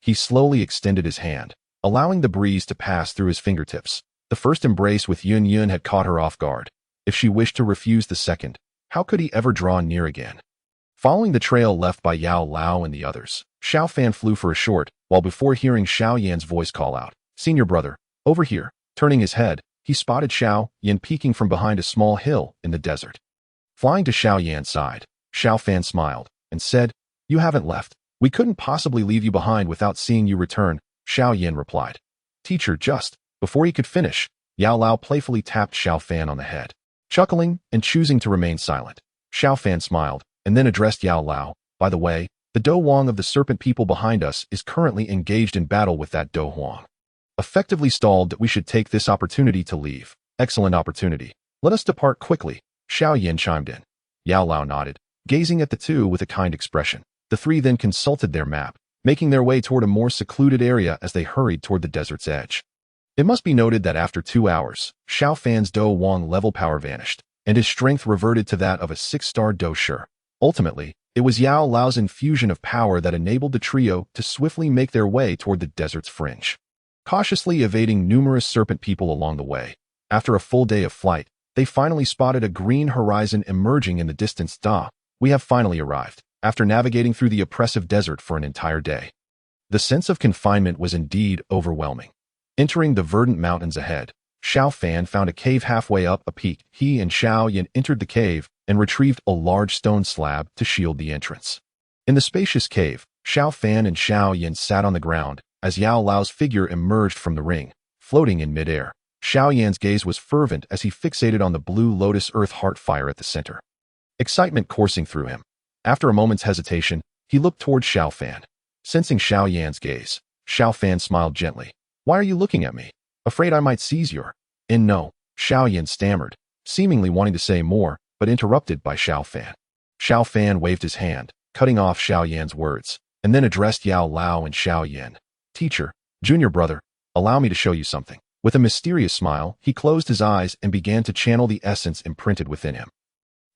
He slowly extended his hand, allowing the breeze to pass through his fingertips. The first embrace with Yun had caught her off guard. If she wished to refuse the second, how could he ever draw near again? Following the trail left by Yao Lao and the others, Xiao Fan flew for a short while before hearing Xiao Yan's voice call out, "Senior brother, over here." Turning his head, he spotted Xiao Yan peeking from behind a small hill in the desert. Flying to Xiao Yan's side, Xiao Fan smiled and said, "You haven't left. We couldn't possibly leave you behind without seeing you return." Xiao Yan replied. "Teacher." Just before he could finish, Yao Lao playfully tapped Xiao Fan on the head. Chuckling and choosing to remain silent, Xiao Fan smiled and then addressed Yao Lao, "By the way, the Dou Huang of the serpent people behind us is currently engaged in battle with that Dou Huang. Effectively stalled that we should take this opportunity to leave. Excellent opportunity. Let us depart quickly." Xiao Yan chimed in. Yao Lao nodded, gazing at the two with a kind expression. The three then consulted their map, making their way toward a more secluded area as they hurried toward the desert's edge. It must be noted that after 2 hours, Xiao Fan's Dou Huang level power vanished, and his strength reverted to that of a 6-star Dou Shi. Ultimately, it was Yao Lao's infusion of power that enabled the trio to swiftly make their way toward the desert's fringe, cautiously evading numerous serpent people along the way. After a full day of flight, they finally spotted a green horizon emerging in the distance. We have finally arrived, after navigating through the oppressive desert for an entire day. The sense of confinement was indeed overwhelming. Entering the verdant mountains ahead, Xiao Fan found a cave halfway up a peak. He and Xiao Yan entered the cave and retrieved a large stone slab to shield the entrance. In the spacious cave, Xiao Fan and Xiao Yan sat on the ground as Yao Lao's figure emerged from the ring, floating in midair. Xiao Yan's gaze was fervent as he fixated on the blue lotus earth heart fire at the center. Excitement coursing through him. After a moment's hesitation, he looked toward Xiao Fan. Sensing Xiao Yan's gaze, Xiao Fan smiled gently. Why are you looking at me? Afraid I might seize your... No, Xiao Yan stammered, seemingly wanting to say more, but interrupted by Xiao Fan. Xiao Fan waved his hand, cutting off Xiao Yan's words, and then addressed Yao Lao and Xiao Yan. Teacher, junior brother, allow me to show you something. With a mysterious smile, he closed his eyes and began to channel the essence imprinted within him.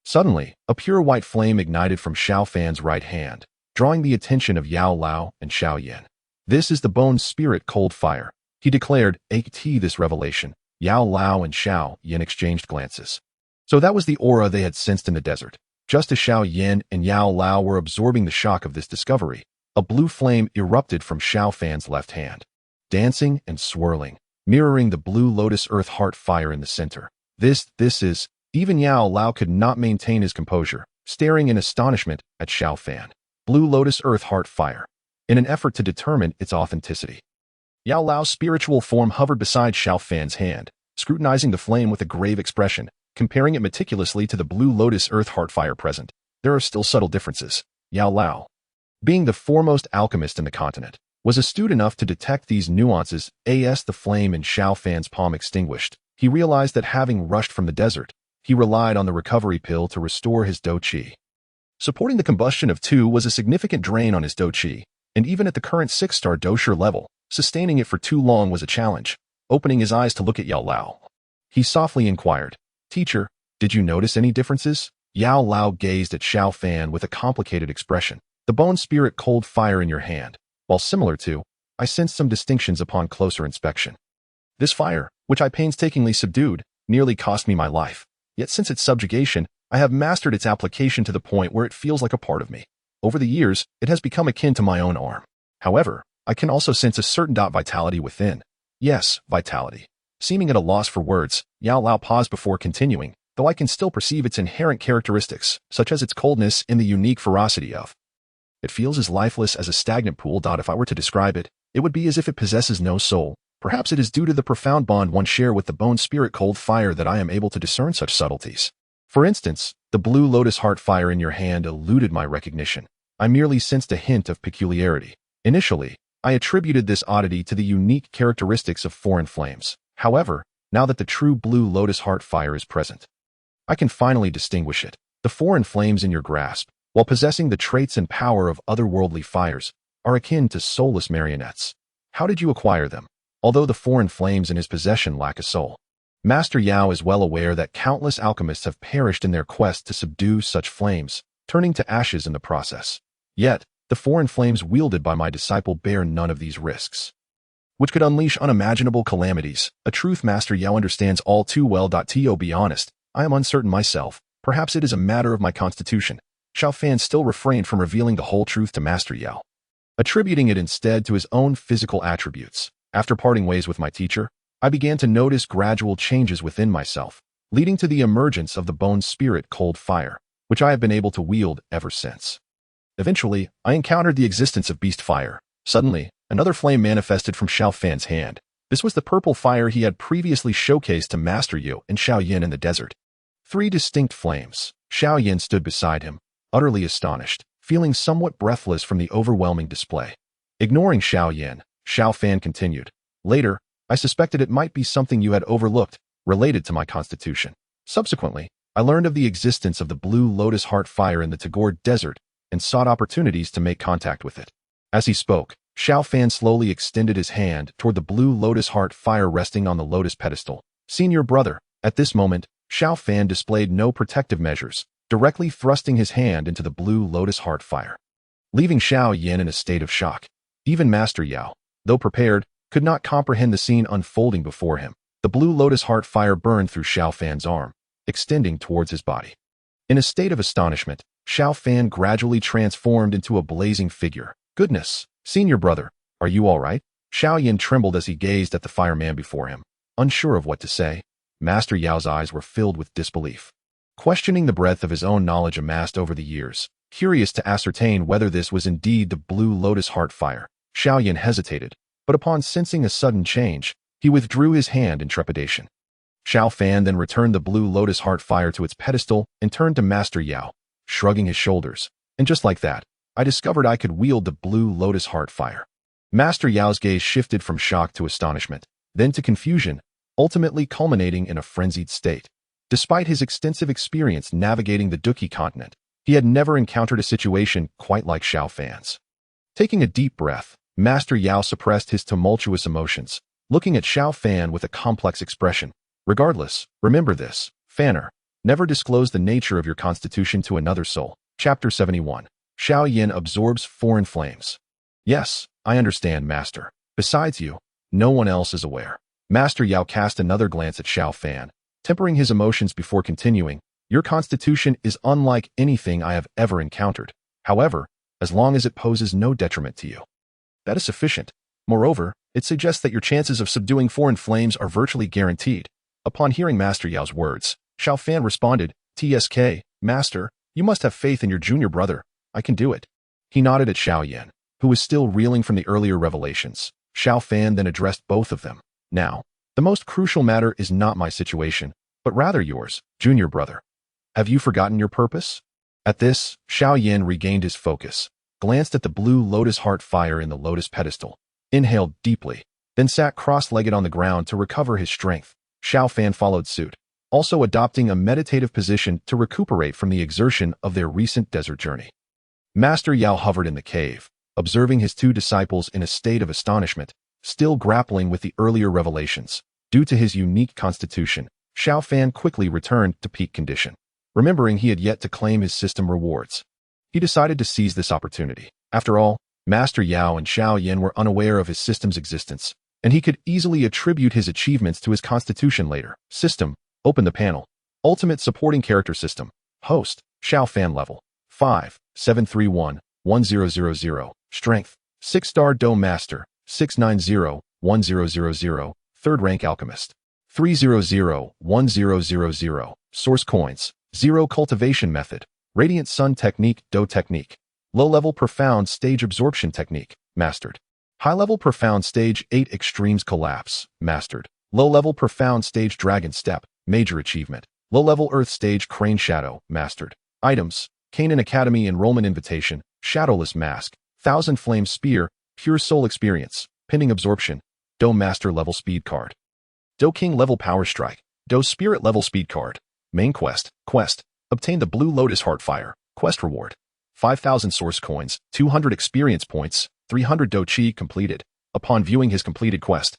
Suddenly, a pure white flame ignited from Xiao Fan's right hand, drawing the attention of Yao Lao and Xiao Yan. This is the bone spirit cold fire, he declared. At this revelation, Yao Lao and Xiao Yan exchanged glances. So that was the aura they had sensed in the desert. Just as Xiao Yan and Yao Lao were absorbing the shock of this discovery, a blue flame erupted from Xiao Fan's left hand, dancing and swirling, mirroring the blue lotus earth heart fire in the center. This is... Even Yao Lao could not maintain his composure, staring in astonishment at Xiao Fan. Blue lotus earth heart fire, in an effort to determine its authenticity. Yao Lao's spiritual form hovered beside Xiao Fan's hand, scrutinizing the flame with a grave expression, comparing it meticulously to the blue lotus earth heart fire present. There are still subtle differences. Yao Lao, being the foremost alchemist in the continent, was astute enough to detect these nuances. As the flame in Xiao Fan's palm extinguished, he realized that having rushed from the desert, he relied on the recovery pill to restore his Dou Qi. Supporting the combustion of Tu was a significant drain on his Dou Qi, and even at the current 6-star Doshir level, sustaining it for too long was a challenge. Opening his eyes to look at Yao Lao, he softly inquired, Teacher, did you notice any differences? Yao Lao gazed at Xiao Fan with a complicated expression. The bone spirit cold fire in your hand, while similar to, I sensed some distinctions upon closer inspection. This fire, which I painstakingly subdued, nearly cost me my life. Yet since its subjugation, I have mastered its application to the point where it feels like a part of me. Over the years, it has become akin to my own arm. However, I can also sense a certain vitality within. Yes, vitality. Seeming at a loss for words, Yao Lao paused before continuing, though I can still perceive its inherent characteristics, such as its coldness and the unique ferocity of. It feels as lifeless as a stagnant pool. If I were to describe it, it would be as if it possesses no soul. Perhaps it is due to the profound bond one share with the bone spirit cold fire that I am able to discern such subtleties. For instance, the blue lotus heart fire in your hand eluded my recognition. I merely sensed a hint of peculiarity. Initially, I attributed this oddity to the unique characteristics of foreign flames. However, now that the true blue lotus heart fire is present, I can finally distinguish it. The foreign flames in your grasp, while possessing the traits and power of otherworldly fires, are akin to soulless marionettes. How did you acquire them? Although the foreign flames in his possession lack a soul, Master Yao is well aware that countless alchemists have perished in their quest to subdue such flames, turning to ashes in the process. Yet, the foreign flames wielded by my disciple bear none of these risks, which could unleash unimaginable calamities, a truth Master Yao understands all too well. To be honest, I am uncertain myself. Perhaps it is a matter of my constitution. Xiao Fan still refrained from revealing the whole truth to Master Yao, attributing it instead to his own physical attributes. After parting ways with my teacher, I began to notice gradual changes within myself, leading to the emergence of the bone spirit cold fire, which I have been able to wield ever since. Eventually, I encountered the existence of beast fire. Suddenly, another flame manifested from Xiao Fan's hand. This was the purple fire he had previously showcased to Master Yu and Xiao Yan in the desert. 3 distinct flames. Xiao Yan stood beside him, utterly astonished, feeling somewhat breathless from the overwhelming display. Ignoring Xiao Yan, Xiao Fan continued. Later, I suspected it might be something you had overlooked, related to my constitution. Subsequently, I learned of the existence of the blue lotus heart fire in the Tagore desert and sought opportunities to make contact with it. As he spoke, Xiao Fan slowly extended his hand toward the blue lotus heart fire resting on the lotus pedestal. Senior brother, at this moment, Xiao Fan displayed no protective measures, directly thrusting his hand into the blue lotus heart fire, leaving Xiao Yan in a state of shock. Even Master Yao, though prepared, could not comprehend the scene unfolding before him. The blue lotus heart fire burned through Xiao Fan's arm, extending towards his body. In a state of astonishment, Xiao Fan gradually transformed into a blazing figure. Goodness, senior brother, are you all right? Xiao Yan trembled as he gazed at the fireman before him, unsure of what to say. Master Yao's eyes were filled with disbelief, questioning the breadth of his own knowledge amassed over the years. Curious to ascertain whether this was indeed the blue lotus heart fire, Xiao Yan hesitated, but upon sensing a sudden change, he withdrew his hand in trepidation. Xiao Fan then returned the blue lotus heart fire to its pedestal and turned to Master Yao, shrugging his shoulders. And just like that, I discovered I could wield the blue Lotus heart fire. Master Yao's gaze shifted from shock to astonishment, then to confusion, ultimately culminating in a frenzied state. Despite his extensive experience navigating the Duki continent, he had never encountered a situation quite like Xiao Fan's. Taking a deep breath, Master Yao suppressed his tumultuous emotions, looking at Xiao Fan with a complex expression. Regardless, remember this, Fanner, never disclose the nature of your constitution to another soul. Chapter 71. Xiao Yan absorbs foreign flames. Yes, I understand, Master. Besides you, no one else is aware. Master Yao cast another glance at Xiao Fan, tempering his emotions before continuing. Your constitution is unlike anything I have ever encountered. However, as long as it poses no detriment to you, that is sufficient. Moreover, it suggests that your chances of subduing foreign flames are virtually guaranteed. Upon hearing Master Yao's words, Xiao Fan responded, "TSK, Master, you must have faith in your junior brother. I can do it." He nodded at Xiao Yan, who was still reeling from the earlier revelations. Xiao Fan then addressed both of them. Now, the most crucial matter is not my situation, but rather yours, junior brother. Have you forgotten your purpose? At this, Xiao Yan regained his focus, glanced at the blue Lotus heart fire in the Lotus pedestal, inhaled deeply, then sat cross-legged on the ground to recover his strength. Xiao Fan followed suit, also adopting a meditative position to recuperate from the exertion of their recent desert journey. Master Yao hovered in the cave, observing his two disciples in a state of astonishment, still grappling with the earlier revelations. Due to his unique constitution, Xiao Fan quickly returned to peak condition. Remembering he had yet to claim his system rewards, he decided to seize this opportunity. After all, Master Yao and Xiao Yan were unaware of his system's existence, and he could easily attribute his achievements to his constitution later. System, open the panel. Ultimate supporting character system. Host, Xiao Fan level 5, 731, 1000. Strength, 6-star Dou Master, 690, 1000. Third rank Alchemist. 300, 1000. Source coins. 0 Cultivation method. Radiant Sun technique, Dou technique. Low-level profound stage absorption technique, mastered. High-level profound stage 8 extremes collapse, mastered. Low-level profound stage dragon step, major achievement. Low-level earth stage crane shadow, mastered. Items, Canaan Academy enrollment invitation, shadowless mask, 1000 flame spear, pure soul experience, pinning absorption, Dou master level speed card. Dou King level power strike, Dou spirit level speed card. Main quest, obtain the blue Lotus heart fire, quest reward. 5,000 source coins, 200 experience points, 300 Dou Chi completed. Upon viewing his completed quest,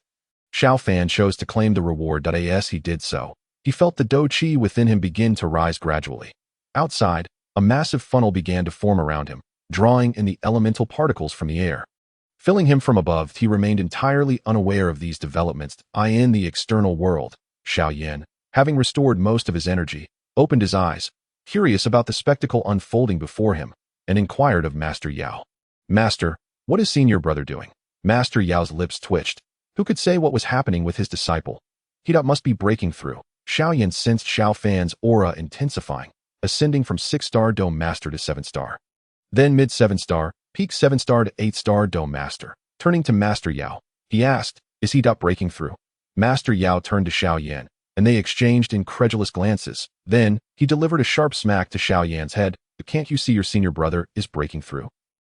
Xiao Fan chose to claim the reward. As he did so, he felt the Dou Chi within him begin to rise gradually. Outside, a massive funnel began to form around him, drawing in the elemental particles from the air. Filling him from above, he remained entirely unaware of these developments. In the external world, Xiao Yan, having restored most of his energy, opened his eyes, curious about the spectacle unfolding before him, and inquired of Master Yao. "Master, what is senior brother doing?" Master Yao's lips twitched. Who could say what was happening with his disciple? He must be breaking through. Xiao Yan sensed Xiao Fan's aura intensifying, ascending from 6-star Dou Master to 7-star. Then mid 7-star, peak 7-star to 8-star Dou Master. Turning to Master Yao, he asked, "Is he breaking through?" Master Yao turned to Xiao Yan, and they exchanged incredulous glances. Then, he delivered a sharp smack to Xiao Yan's head. "Can't you see your senior brother is breaking through?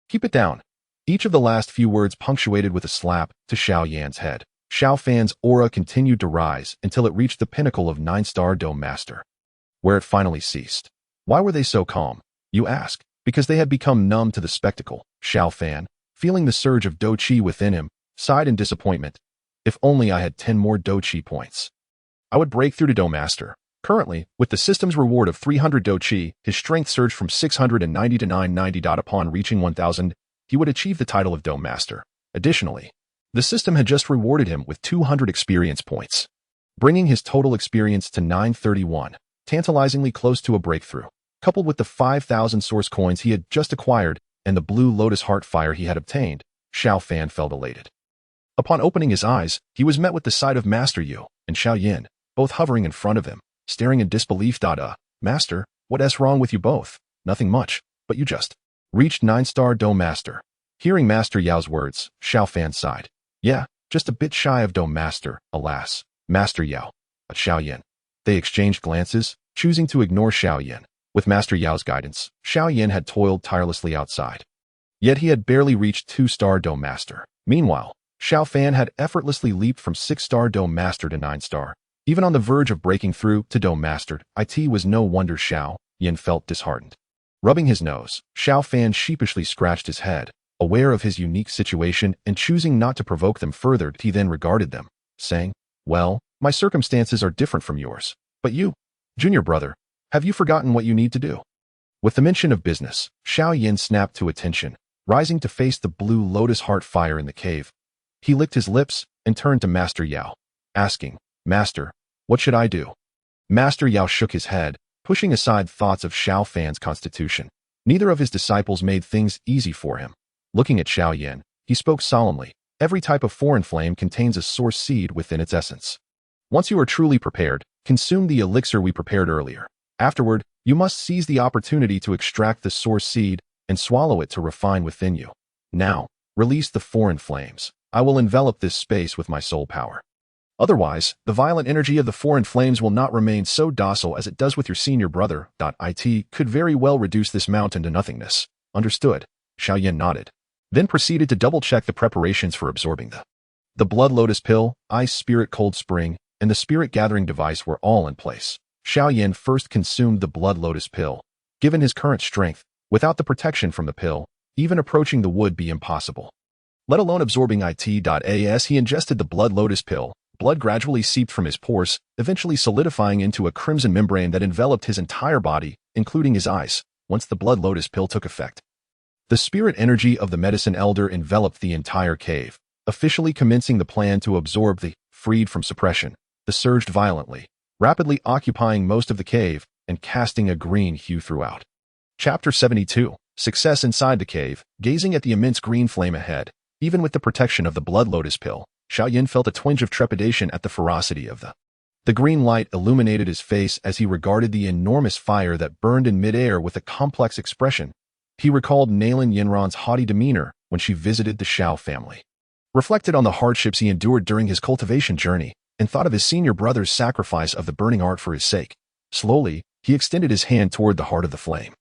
Keep it down." Each of the last few words punctuated with a slap to Xiao Yan's head. Xiao Fan's aura continued to rise until it reached the pinnacle of 9-star Dou Master, where it finally ceased. Why were they so calm, you ask? Because they had become numb to the spectacle. Xiao Fan, feeling the surge of Dou Chi within him, sighed in disappointment. If only I had 10 more Dou Chi points, I would break through to Dou Master. Currently, with the system's reward of 300 Dou Chi, his strength surged from 690 to 990. Upon reaching 1000, he would achieve the title of Dou Master. Additionally, the system had just rewarded him with 200 experience points, bringing his total experience to 931, tantalizingly close to a breakthrough. Coupled with the 5,000 source coins he had just acquired and the blue Lotus heart fire he had obtained, Xiao Fan felt elated. Upon opening his eyes, he was met with the sight of Master Yu and Xiao Yan, both hovering in front of him, staring in disbelief. Master, what's wrong with you both? Nothing much, but you just reached 9-star Dou Master. Hearing Master Yao's words, Xiao Fan sighed. Yeah, just a bit shy of Dou Master, alas. Master Yao, but Xiao Yan. They exchanged glances, choosing to ignore Xiao Yan. With Master Yao's guidance, Xiao Yan had toiled tirelessly outside. Yet he had barely reached 2-star Dome Master. Meanwhile, Xiao Fan had effortlessly leaped from 6-star Dome Master to 9-star. Even on the verge of breaking through to Dome Master, it was no wonder Xiao Yan felt disheartened. Rubbing his nose, Xiao Fan sheepishly scratched his head, aware of his unique situation and choosing not to provoke them further. He then regarded them, saying, "Well, my circumstances are different from yours. But you, junior brother, have you forgotten what you need to do?" With the mention of business, Xiao Yan snapped to attention, rising to face the blue lotus heart fire in the cave. He licked his lips and turned to Master Yao, asking, "Master, what should I do?" Master Yao shook his head, pushing aside thoughts of Xiao Fan's constitution. Neither of his disciples made things easy for him. Looking at Xiao Yan, he spoke solemnly. Every type of foreign flame contains a source seed within its essence. Once you are truly prepared, consume the elixir we prepared earlier. Afterward, you must seize the opportunity to extract the source seed and swallow it to refine within you. Now, release the foreign flames. I will envelop this space with my soul power. Otherwise, the violent energy of the foreign flames will not remain so docile as it does with your senior brother. It could very well reduce this mountain to nothingness. Understood? Xiao Yan nodded, then proceeded to double-check the preparations for absorbing the blood lotus pill, ice spirit cold spring, and the spirit gathering device were all in place. Xiao Yan first consumed the blood lotus pill. Given his current strength, without the protection from the pill, even approaching the would be impossible. Let alone absorbing it. As he ingested the blood lotus pill, blood gradually seeped from his pores, eventually solidifying into a crimson membrane that enveloped his entire body, including his eyes, once the blood lotus pill took effect. The spirit energy of the medicine elder enveloped the entire cave, officially commencing the plan to absorb the freed from suppression. The surged violently, rapidly occupying most of the cave and casting a green hue throughout. Chapter 72. Success inside the cave. Gazing at the immense green flame ahead, even with the protection of the blood lotus pill, Xiao Yan felt a twinge of trepidation at the ferocity of the green light illuminated his face as he regarded the enormous fire that burned in midair with a complex expression. He recalled Nailin Yinran's haughty demeanor when she visited the Xiao family, reflected on the hardships he endured during his cultivation journey, and thought of his senior brother's sacrifice of the burning art for his sake. Slowly, he extended his hand toward the heart of the flame.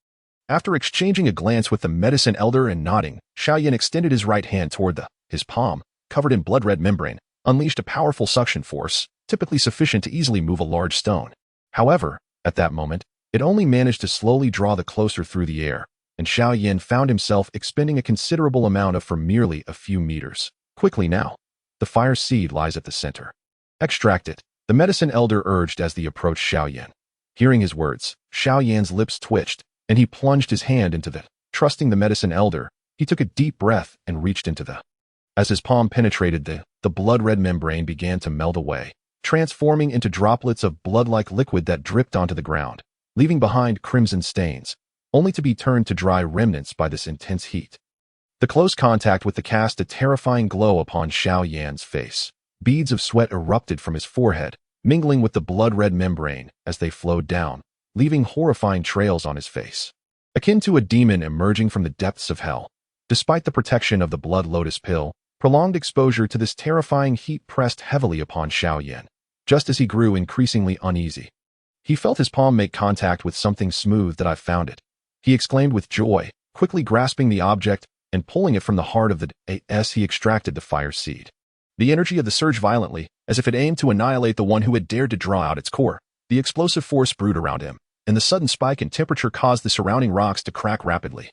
After exchanging a glance with the medicine elder and nodding, Xiao Yan extended his right hand toward his palm, covered in blood-red membrane, unleashed a powerful suction force, typically sufficient to easily move a large stone. However, at that moment, it only managed to slowly draw the closer through the air, and Xiao Yan found himself expending a considerable amount of for merely a few meters. Quickly now. The fire seed lies at the center. Extract it, the medicine elder urged as they approached Xiao Yan. Hearing his words, Xiao Yan's lips twitched, and he plunged his hand into trusting the medicine elder, he took a deep breath and reached into As his palm penetrated the blood-red membrane began to melt away, transforming into droplets of blood-like liquid that dripped onto the ground, leaving behind crimson stains, only to be turned to dry remnants by this intense heat. The close contact with the cast a terrifying glow upon Xiao Yan's face. Beads of sweat erupted from his forehead, mingling with the blood-red membrane as they flowed down, leaving horrifying trails on his face, akin to a demon emerging from the depths of hell. Despite the protection of the blood lotus pill, prolonged exposure to this terrifying heat pressed heavily upon Xiao Yan, just as he grew increasingly uneasy. He felt his palm make contact with something smooth. "I've found it," he exclaimed with joy, quickly grasping the object and pulling it from the heart of the as he extracted the fire seed. The energy of the surge violently, as if it aimed to annihilate the one who had dared to draw out its core. The explosive force brewed around him, and the sudden spike in temperature caused the surrounding rocks to crack rapidly.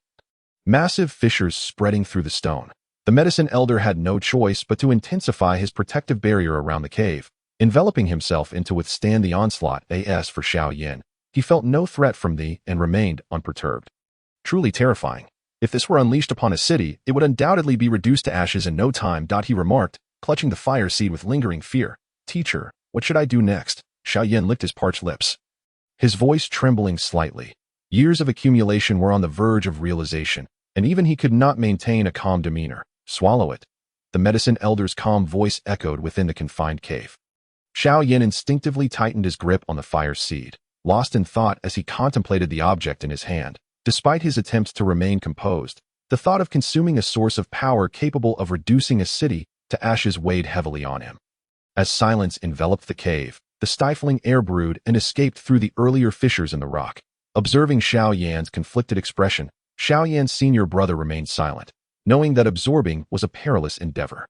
Massive fissures spreading through the stone. The medicine elder had no choice but to intensify his protective barrier around the cave, enveloping himself in to withstand the onslaught. As for Xiao Yan, he felt no threat from and remained unperturbed. Truly terrifying. If this were unleashed upon a city, it would undoubtedly be reduced to ashes in no time. He remarked, clutching the fire seed with lingering fear. "Teacher, what should I do next?" Xiao Yan licked his parched lips, his voice trembling slightly. Years of accumulation were on the verge of realization, and even he could not maintain a calm demeanor. "Swallow it." The medicine elder's calm voice echoed within the confined cave. Xiao Yan instinctively tightened his grip on the fire seed, lost in thought as he contemplated the object in his hand. Despite his attempts to remain composed, the thought of consuming a source of power capable of reducing a city to ashes weighed heavily on him. As silence enveloped the cave, the stifling air brewed and escaped through the earlier fissures in the rock. Observing Xiao Yan's conflicted expression, Xiao Yan's senior brother remained silent, knowing that absorbing was a perilous endeavor.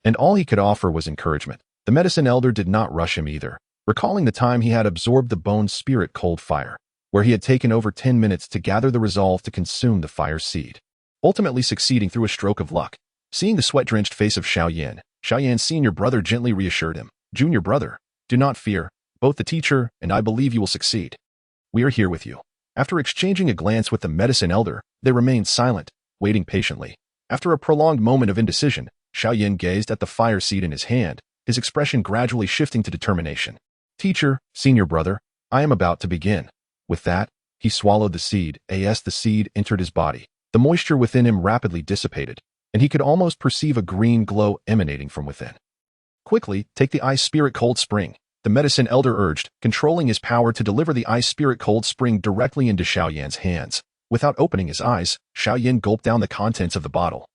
And all he could offer was encouragement. The medicine elder did not rush him either, recalling the time he had absorbed the bone's spirit cold fire, where he had taken over 10 minutes to gather the resolve to consume the fire's seed, ultimately succeeding through a stroke of luck. Seeing the sweat-drenched face of Xiao Yan's senior brother gently reassured him. Junior brother, do not fear. Both the teacher and I believe you will succeed. We are here with you. After exchanging a glance with the medicine elder, they remained silent, waiting patiently. After a prolonged moment of indecision, Xiao Yan gazed at the fire seed in his hand, his expression gradually shifting to determination. Teacher, senior brother, I am about to begin. With that, he swallowed the seed. As the seed entered his body, the moisture within him rapidly dissipated, and he could almost perceive a green glow emanating from within. Quickly, take the ice spirit cold spring, the medicine elder urged, controlling his power to deliver the ice spirit cold spring directly into Xiao Yan's hands. Without opening his eyes, Xiao Yan gulped down the contents of the bottle,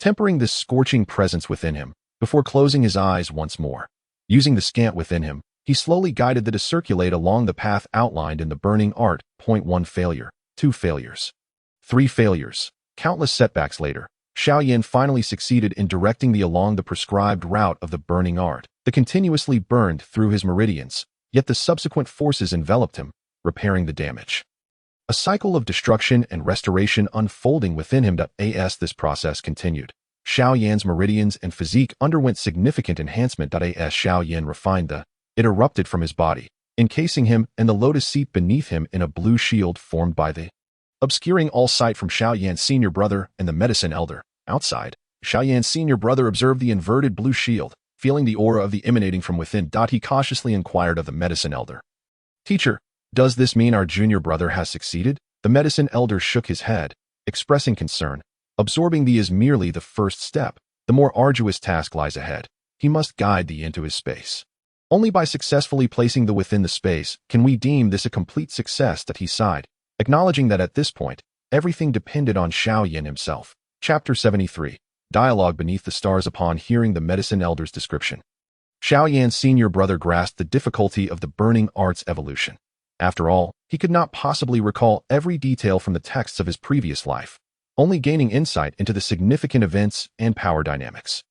tempering this scorching presence within him, before closing his eyes once more. Using the scant within him, he slowly guided the to circulate along the path outlined in the burning art. 1 failure, 2 failures, 3 failures. Countless setbacks later, Xiao Yan finally succeeded in directing the along the prescribed route of the burning art. The continuously burned through his meridians, yet the subsequent forces enveloped him, repairing the damage. A cycle of destruction and restoration unfolding within him. As this process continued, Xiao Yan's meridians and physique underwent significant enhancement. As Xiao Yan refined it erupted from his body, encasing him and the lotus seat beneath him in a blue shield formed by the obscuring all sight from Xiao Yan's senior brother and the medicine elder. Outside, Xiao Yan's senior brother observed the inverted blue shield, feeling the aura of the emanating from within. He cautiously inquired of the medicine elder. Teacher, does this mean our junior brother has succeeded? The medicine elder shook his head, expressing concern. Absorbing thee is merely the first step. The more arduous task lies ahead. He must guide thee into his space. Only by successfully placing the within the space can we deem this a complete success. He sighed, acknowledging that at this point, everything depended on Xiao Yan himself. Chapter 73. Dialogue beneath the stars. Upon hearing the medicine elder's description, Xiao Yan's senior brother grasped the difficulty of the burning art's evolution. After all, he could not possibly recall every detail from the texts of his previous life, only gaining insight into the significant events and power dynamics.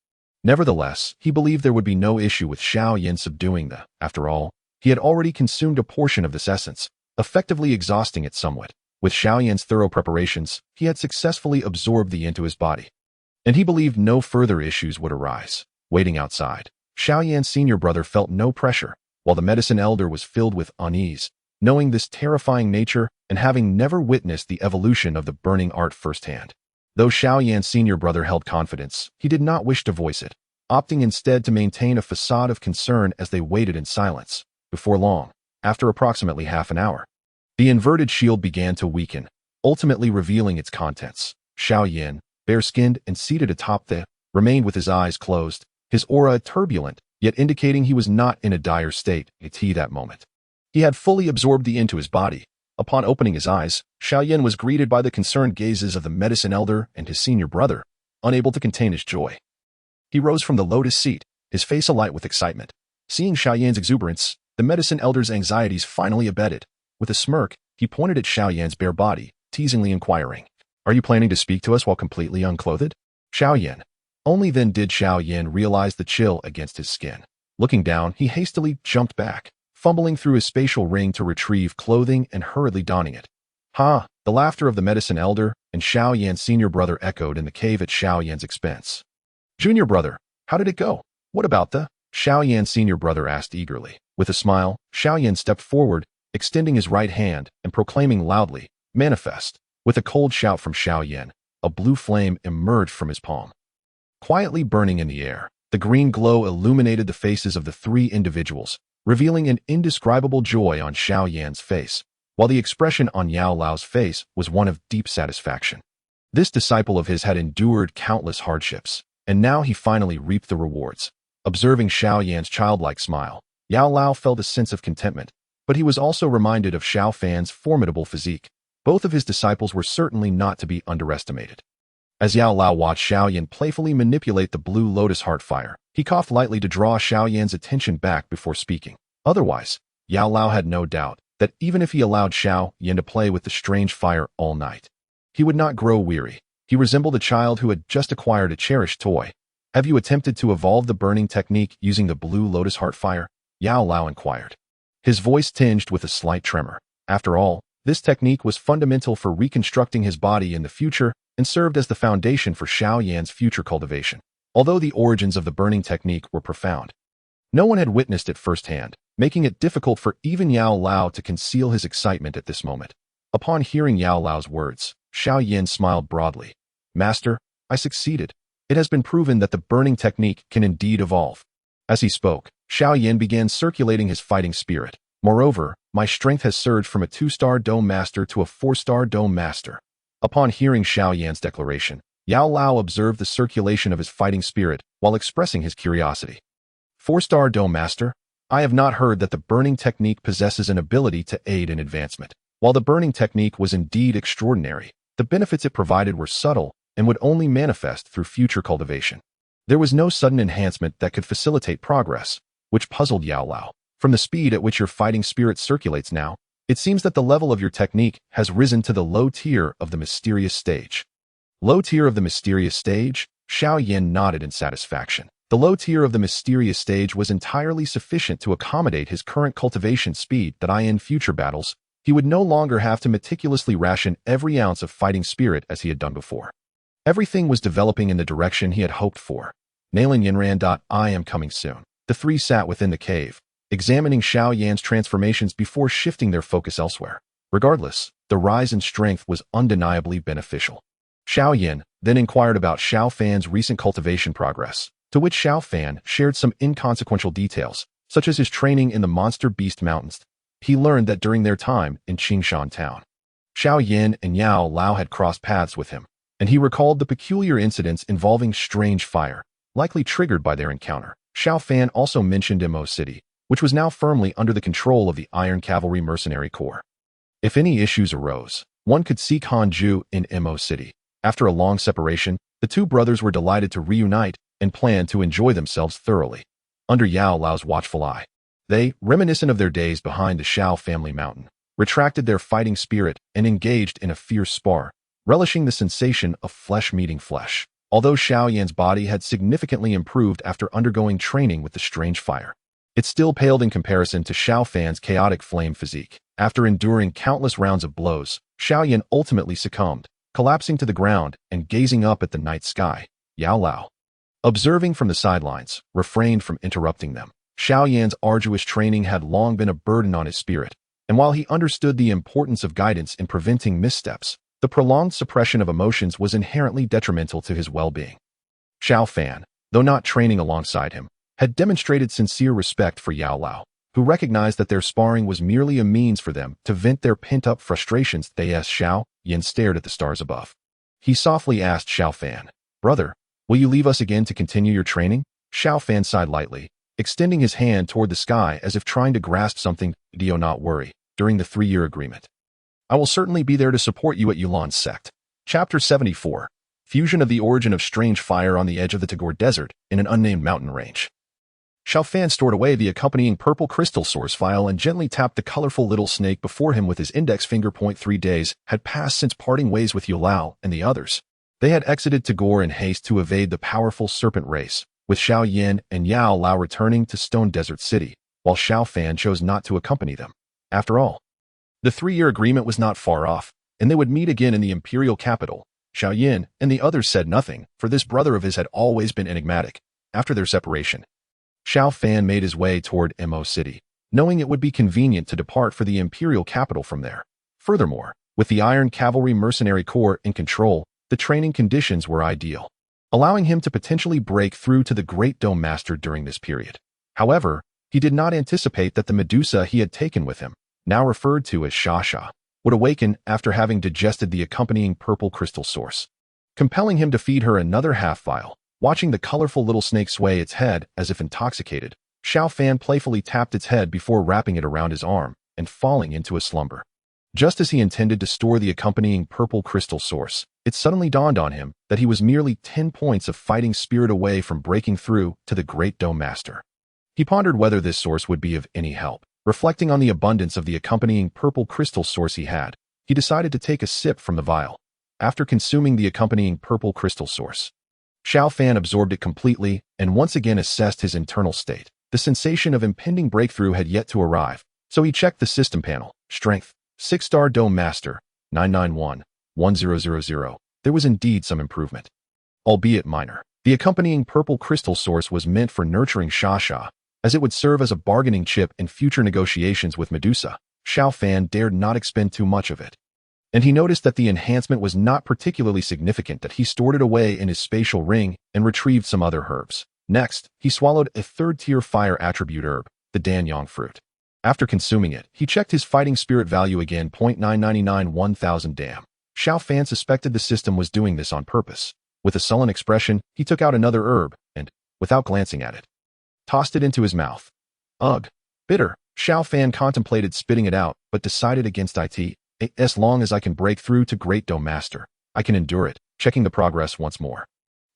Nevertheless, he believed there would be no issue with Xiao Yan subduing the. After all, he had already consumed a portion of this essence, effectively exhausting it somewhat. With Xiao Yan's thorough preparations, he had successfully absorbed the into his body, and he believed no further issues would arise. Waiting outside, Xiao Yan's senior brother felt no pressure, while the medicine elder was filled with unease, knowing this terrifying nature and having never witnessed the evolution of the burning art firsthand. Though Xiao Yan's senior brother held confidence, he did not wish to voice it, opting instead to maintain a facade of concern as they waited in silence. Before long, after approximately half an hour, the inverted shield began to weaken, ultimately revealing its contents. Xiao Yan, bare-skinned and seated atop remained with his eyes closed, his aura turbulent, yet indicating he was not in a dire state at that moment. He had fully absorbed the into his body. Upon opening his eyes, Xiao Yan was greeted by the concerned gazes of the medicine elder and his senior brother, unable to contain his joy. He rose from the lotus seat, his face alight with excitement. Seeing Xiao Yan's exuberance, the medicine elder's anxieties finally abated. With a smirk, he pointed at Xiao Yan's bare body, teasingly inquiring, "Are you planning to speak to us while completely unclothed?" Xiao Yan. Only then did Xiao Yan realize the chill against his skin. Looking down, he hastily jumped back, fumbling through his spatial ring to retrieve clothing and hurriedly donning it. Ha! The laughter of the medicine elder and Xiao Yan's senior brother echoed in the cave at Xiao Yan's expense. Junior brother, how did it go? What about the? Xiao Yan's senior brother asked eagerly. With a smile, Xiao Yan stepped forward, extending his right hand and proclaiming loudly, "Manifest." With a cold shout from Xiao Yan, a blue flame emerged from his palm. Quietly burning in the air, the green glow illuminated the faces of the 3 individuals, revealing an indescribable joy on Xiao Yan's face, while the expression on Yao Lao's face was one of deep satisfaction. This disciple of his had endured countless hardships, and now he finally reaped the rewards. Observing Xiao Yan's childlike smile, Yao Lao felt a sense of contentment, but he was also reminded of Xiao Fan's formidable physique. Both of his disciples were certainly not to be underestimated. As Yao Lao watched Xiao Yan playfully manipulate the blue lotus heart fire, he coughed lightly to draw Xiao Yan's attention back before speaking. Otherwise, Yao Lao had no doubt, that even if he allowed Xiao Yan to play with the strange fire all night, he would not grow weary. He resembled a child who had just acquired a cherished toy. Have you attempted to evolve the burning technique using the blue lotus heart fire? Yao Lao inquired. His voice tinged with a slight tremor. After all, this technique was fundamental for reconstructing his body in the future and served as the foundation for Xiao Yan's future cultivation. Although the origins of the burning technique were profound, no one had witnessed it firsthand, making it difficult for even Yao Lao to conceal his excitement at this moment. Upon hearing Yao Lao's words, Xiao Yan smiled broadly. Master, I succeeded. It has been proven that the burning technique can indeed evolve. As he spoke, Xiao Yan began circulating his fighting spirit. Moreover, my strength has surged from a 2-star Dome Master to a 4-star Dome Master. Upon hearing Xiao Yan's declaration, Yao Lao observed the circulation of his fighting spirit while expressing his curiosity. 4-star Dome Master? I have not heard that the burning technique possesses an ability to aid in advancement. While the burning technique was indeed extraordinary, the benefits it provided were subtle and would only manifest through future cultivation. There was no sudden enhancement that could facilitate progress, which puzzled Yao Lao. From the speed at which your fighting spirit circulates now, it seems that the level of your technique has risen to the low tier of the mysterious stage. Low tier of the mysterious stage? Xiao Yan nodded in satisfaction. The low tier of the mysterious stage was entirely sufficient to accommodate his current cultivation speed that in future battles, he would no longer have to meticulously ration every ounce of fighting spirit as he had done before. Everything was developing in the direction he had hoped for. Nailin Yinran. I am coming soon. The three sat within the cave, examining Xiao Yan's transformations before shifting their focus elsewhere. Regardless, the rise in strength was undeniably beneficial. Xiao Yan then inquired about Xiao Fan's recent cultivation progress, to which Xiao Fan shared some inconsequential details, such as his training in the Monster Beast Mountains. He learned that during their time in Qingshan Town, Xiao Yan and Yao Lao had crossed paths with him, and he recalled the peculiar incidents involving strange fire, likely triggered by their encounter. Xiao Fan also mentioned Mo City, which was now firmly under the control of the Iron Cavalry Mercenary Corps. If any issues arose, one could seek Hanju in Mo City. After a long separation, the two brothers were delighted to reunite and planned to enjoy themselves thoroughly. Under Yao Lao's watchful eye, they, reminiscent of their days behind the Xiao family mountain, retracted their fighting spirit and engaged in a fierce spar, relishing the sensation of flesh meeting flesh. Although Xiao Yan's body had significantly improved after undergoing training with the strange fire, it still paled in comparison to Xiao Fan's chaotic flame physique. After enduring countless rounds of blows, Xiao Yan ultimately succumbed, collapsing to the ground and gazing up at the night sky. Yao Lao, observing from the sidelines, refrained from interrupting them. Xiao Yan's arduous training had long been a burden on his spirit, and while he understood the importance of guidance in preventing missteps, the prolonged suppression of emotions was inherently detrimental to his well-being. Xiao Fan, though not training alongside him, had demonstrated sincere respect for Yao Lao, who recognized that their sparring was merely a means for them to vent their pent-up frustrations. Xiao Yan stared at the stars above. He softly asked Xiao Fan, "Brother, will you leave us again to continue your training?" Xiao Fan sighed lightly, extending his hand toward the sky as if trying to grasp something. Do not worry. During the 3-year agreement, I will certainly be there to support you at Yulan's sect. Chapter 74. Fusion of the origin of strange fire on the edge of the Tagore Desert in an unnamed mountain range. Xiao Fan stored away the accompanying purple crystal source file and gently tapped the colorful little snake before him with his index finger. 3 days had passed since parting ways with Yao Lao and the others. They had exited Tagore in haste to evade the powerful serpent race, with Xiao Yan and Yao Lao returning to Stone Desert City, while Xiao Fan chose not to accompany them. After all, the 3-year agreement was not far off, and they would meet again in the imperial capital. Xiao Yan and the others said nothing, for this brother of his had always been enigmatic. After their separation, Xiao Fan made his way toward Mo City, knowing it would be convenient to depart for the imperial capital from there. Furthermore, with the Iron Cavalry Mercenary Corps in control, the training conditions were ideal, allowing him to potentially break through to the Great Dome Master during this period. However, he did not anticipate that the Medusa he had taken with him, now referred to as Shasha, would awaken after having digested the accompanying purple crystal source, compelling him to feed her another half vial. Watching the colorful little snake sway its head as if intoxicated, Xiao Fan playfully tapped its head before wrapping it around his arm and falling into a slumber. Just as he intended to store the accompanying purple crystal source, it suddenly dawned on him that he was merely 10 points of fighting spirit away from breaking through to the Great Dome Master. He pondered whether this source would be of any help. Reflecting on the abundance of the accompanying purple crystal source he decided to take a sip from the vial. After consuming the accompanying purple crystal source, Xiao Fan absorbed it completely and once again assessed his internal state. The sensation of impending breakthrough had yet to arrive, so he checked the system panel. Strength, 6-star Dome Master, 991-1000. There was indeed some improvement, albeit minor. The accompanying purple crystal source was meant for nurturing Shasha, as it would serve as a bargaining chip in future negotiations with Medusa. Xiao Fan dared not expend too much of it, and he noticed that the enhancement was not particularly significant. That he stored it away in his spatial ring and retrieved some other herbs. Next, he swallowed a third-tier fire attribute herb, the Danyang fruit. After consuming it, he checked his fighting spirit value again, 0.999-1000. Damn. Xiao Fan suspected the system was doing this on purpose. With a sullen expression, he took out another herb and, without glancing at it, tossed it into his mouth. Ugh. Bitter. Xiao Fan contemplated spitting it out, but decided against it. As long as I can break through to Great Dome Master, I can endure it. Checking the progress once more,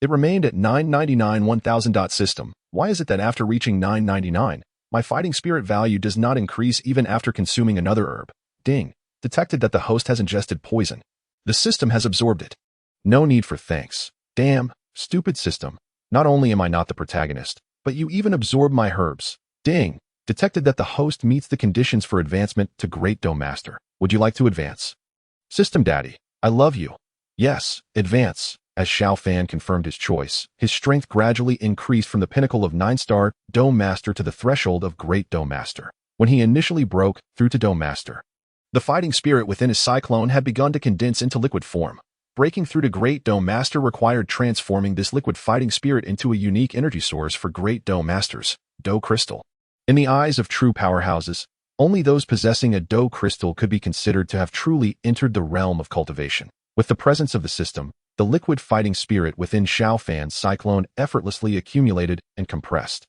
it remained at 999-1000. System. Why is it that after reaching 999, my fighting spirit value does not increase even after consuming another herb? Ding. Detected that the host has ingested poison. The system has absorbed it. No need for thanks. Damn, stupid system. Not only am I not the protagonist, but you even absorb my herbs. Ding. Detected that the host meets the conditions for advancement to Great Dome Master. Would you like to advance? System Daddy, I love you. Yes, advance. As Xiao Fan confirmed his choice, his strength gradually increased from the pinnacle of 9-star Dome Master to the threshold of Great Dome Master. When he initially broke through to Dome Master, the fighting spirit within his cyclone had begun to condense into liquid form. Breaking through to Great Dome Master required transforming this liquid fighting spirit into a unique energy source for Great Dome Masters, Dou Crystal. In the eyes of true powerhouses, only those possessing a Dou Crystal could be considered to have truly entered the realm of cultivation. With the presence of the system, the liquid fighting spirit within Xiao Fan's cyclone effortlessly accumulated and compressed,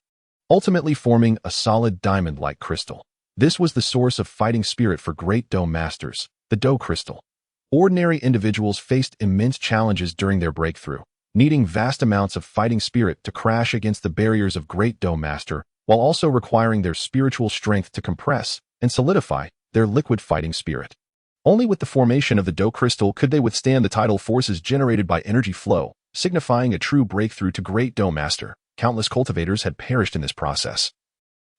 ultimately forming a solid diamond-like crystal. This was the source of fighting spirit for Great Dome Masters, the Dou Crystal. Ordinary individuals faced immense challenges during their breakthrough, needing vast amounts of fighting spirit to crash against the barriers of Great Dome Master, while also requiring their spiritual strength to compress and solidify their liquid fighting spirit. Only with the formation of the Dou Crystal could they withstand the tidal forces generated by energy flow, signifying a true breakthrough to Great Dome Master. Countless cultivators had perished in this process.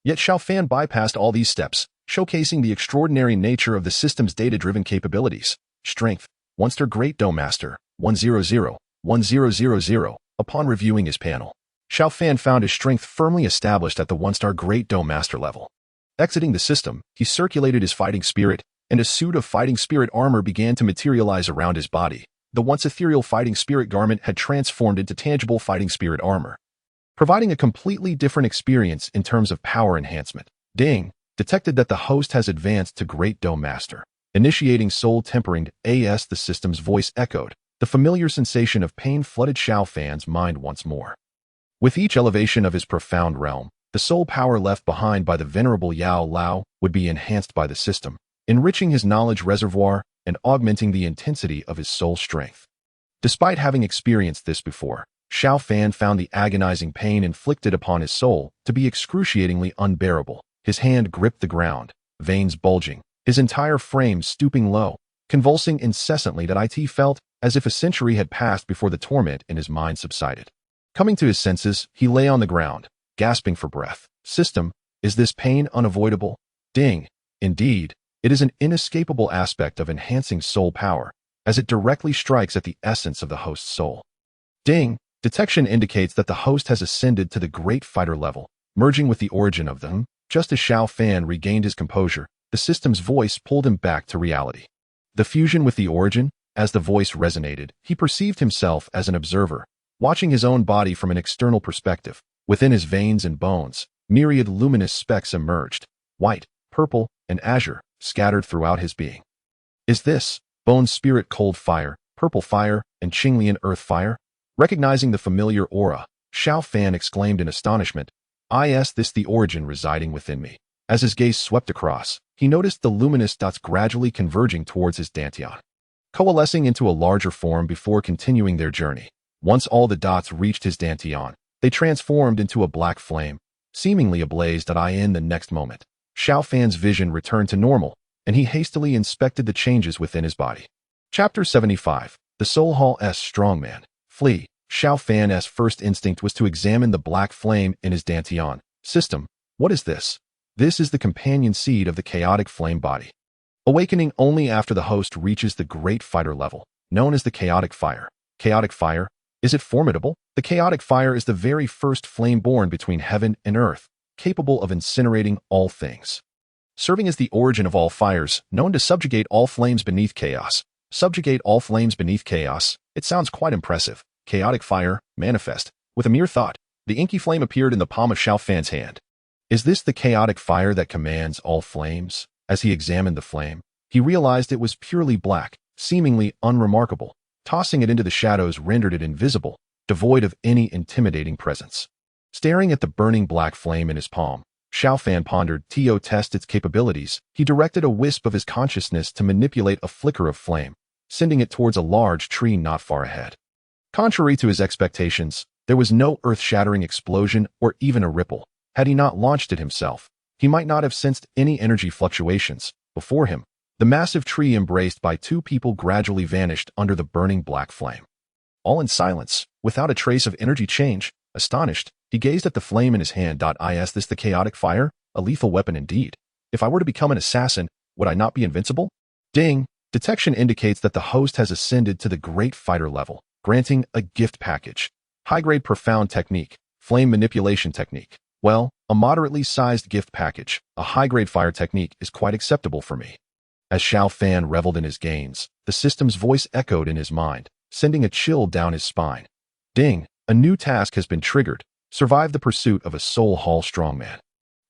Yet Xiao Fan bypassed all these steps, showcasing the extraordinary nature of the system's data-driven capabilities. Strength, 1-star Great Dome Master, 100-1000. Upon reviewing his panel, Xiao Fan found his strength firmly established at the 1-star Great Dome Master level. Exiting the system, he circulated his fighting spirit, and a suit of fighting spirit armor began to materialize around his body. The once ethereal fighting spirit garment had transformed into tangible fighting spirit armor, providing a completely different experience in terms of power enhancement. Ding. Detected that the host has advanced to Great Dome Master. Initiating soul tempering. The system's voice echoed. The familiar sensation of pain flooded Xiao Fan's mind once more. With each elevation of his profound realm, the soul power left behind by the venerable Yao Lao would be enhanced by the system, enriching his knowledge reservoir and augmenting the intensity of his soul strength. Despite having experienced this before, Xiao Fan found the agonizing pain inflicted upon his soul to be excruciatingly unbearable. His hand gripped the ground, veins bulging, his entire frame stooping low, convulsing incessantly. That it felt as if a century had passed before the torment in his mind subsided. Coming to his senses, he lay on the ground, gasping for breath. System, is this pain unavoidable? Ding. Indeed, it is an inescapable aspect of enhancing soul power, as it directly strikes at the essence of the host's soul. Ding. Detection indicates that the host has ascended to the great fighter level, merging with the origin of them. Just as Xiao Fan regained his composure, the system's voice pulled him back to reality. The fusion with the origin, as the voice resonated, he perceived himself as an observer, watching his own body from an external perspective. Within his veins and bones, myriad luminous specks emerged, white, purple, and azure, scattered throughout his being. Is this bone spirit cold fire, purple fire, and Qinglian earth fire? Recognizing the familiar aura, Xiao Fan exclaimed in astonishment, "Is this the origin residing within me?" As his gaze swept across, he noticed the luminous dots gradually converging towards his dantian, coalescing into a larger form before continuing their journey. Once all the dots reached his dantian, they transformed into a black flame, seemingly ablaze. In the next moment, Xiao Fan's vision returned to normal, and he hastily inspected the changes within his body. Chapter 75. The Soul Hall's Strongman. Flee. Xiao Fan's first instinct was to examine the black flame in his dantian system. What is this? This is the companion seed of the chaotic flame body. Awakening only after the host reaches the great fighter level, known as the chaotic fire. Chaotic fire? Is it formidable? The chaotic fire is the very first flame born between heaven and earth, capable of incinerating all things. Serving as the origin of all fires, known to subjugate all flames beneath chaos. Subjugate all flames beneath chaos. It sounds quite impressive. Chaotic fire, manifest. With a mere thought, the inky flame appeared in the palm of Xiao Fan's hand. Is this the chaotic fire that commands all flames? As he examined the flame, he realized it was purely black, seemingly unremarkable. Tossing it into the shadows rendered it invisible, devoid of any intimidating presence. Staring at the burning black flame in his palm, Xiao Fan pondered to test its capabilities. He directed a wisp of his consciousness to manipulate a flicker of flame, sending it towards a large tree not far ahead. Contrary to his expectations, there was no earth-shattering explosion or even a ripple. Had he not launched it himself, he might not have sensed any energy fluctuations. Before him, the massive tree embraced by two people gradually vanished under the burning black flame. All in silence, without a trace of energy change, astonished, he gazed at the flame in his hand. Is this the chaotic fire? A lethal weapon indeed. If I were to become an assassin, would I not be invincible? Ding! Detection indicates that the host has ascended to the great fighter level, granting a gift package. High-grade profound technique, flame manipulation technique. Well, a moderately sized gift package, a high-grade fire technique is quite acceptable for me. As Xiao Fan reveled in his gains, the system's voice echoed in his mind, sending a chill down his spine. Ding! A new task has been triggered. Survive the pursuit of a Soul Hall strongman.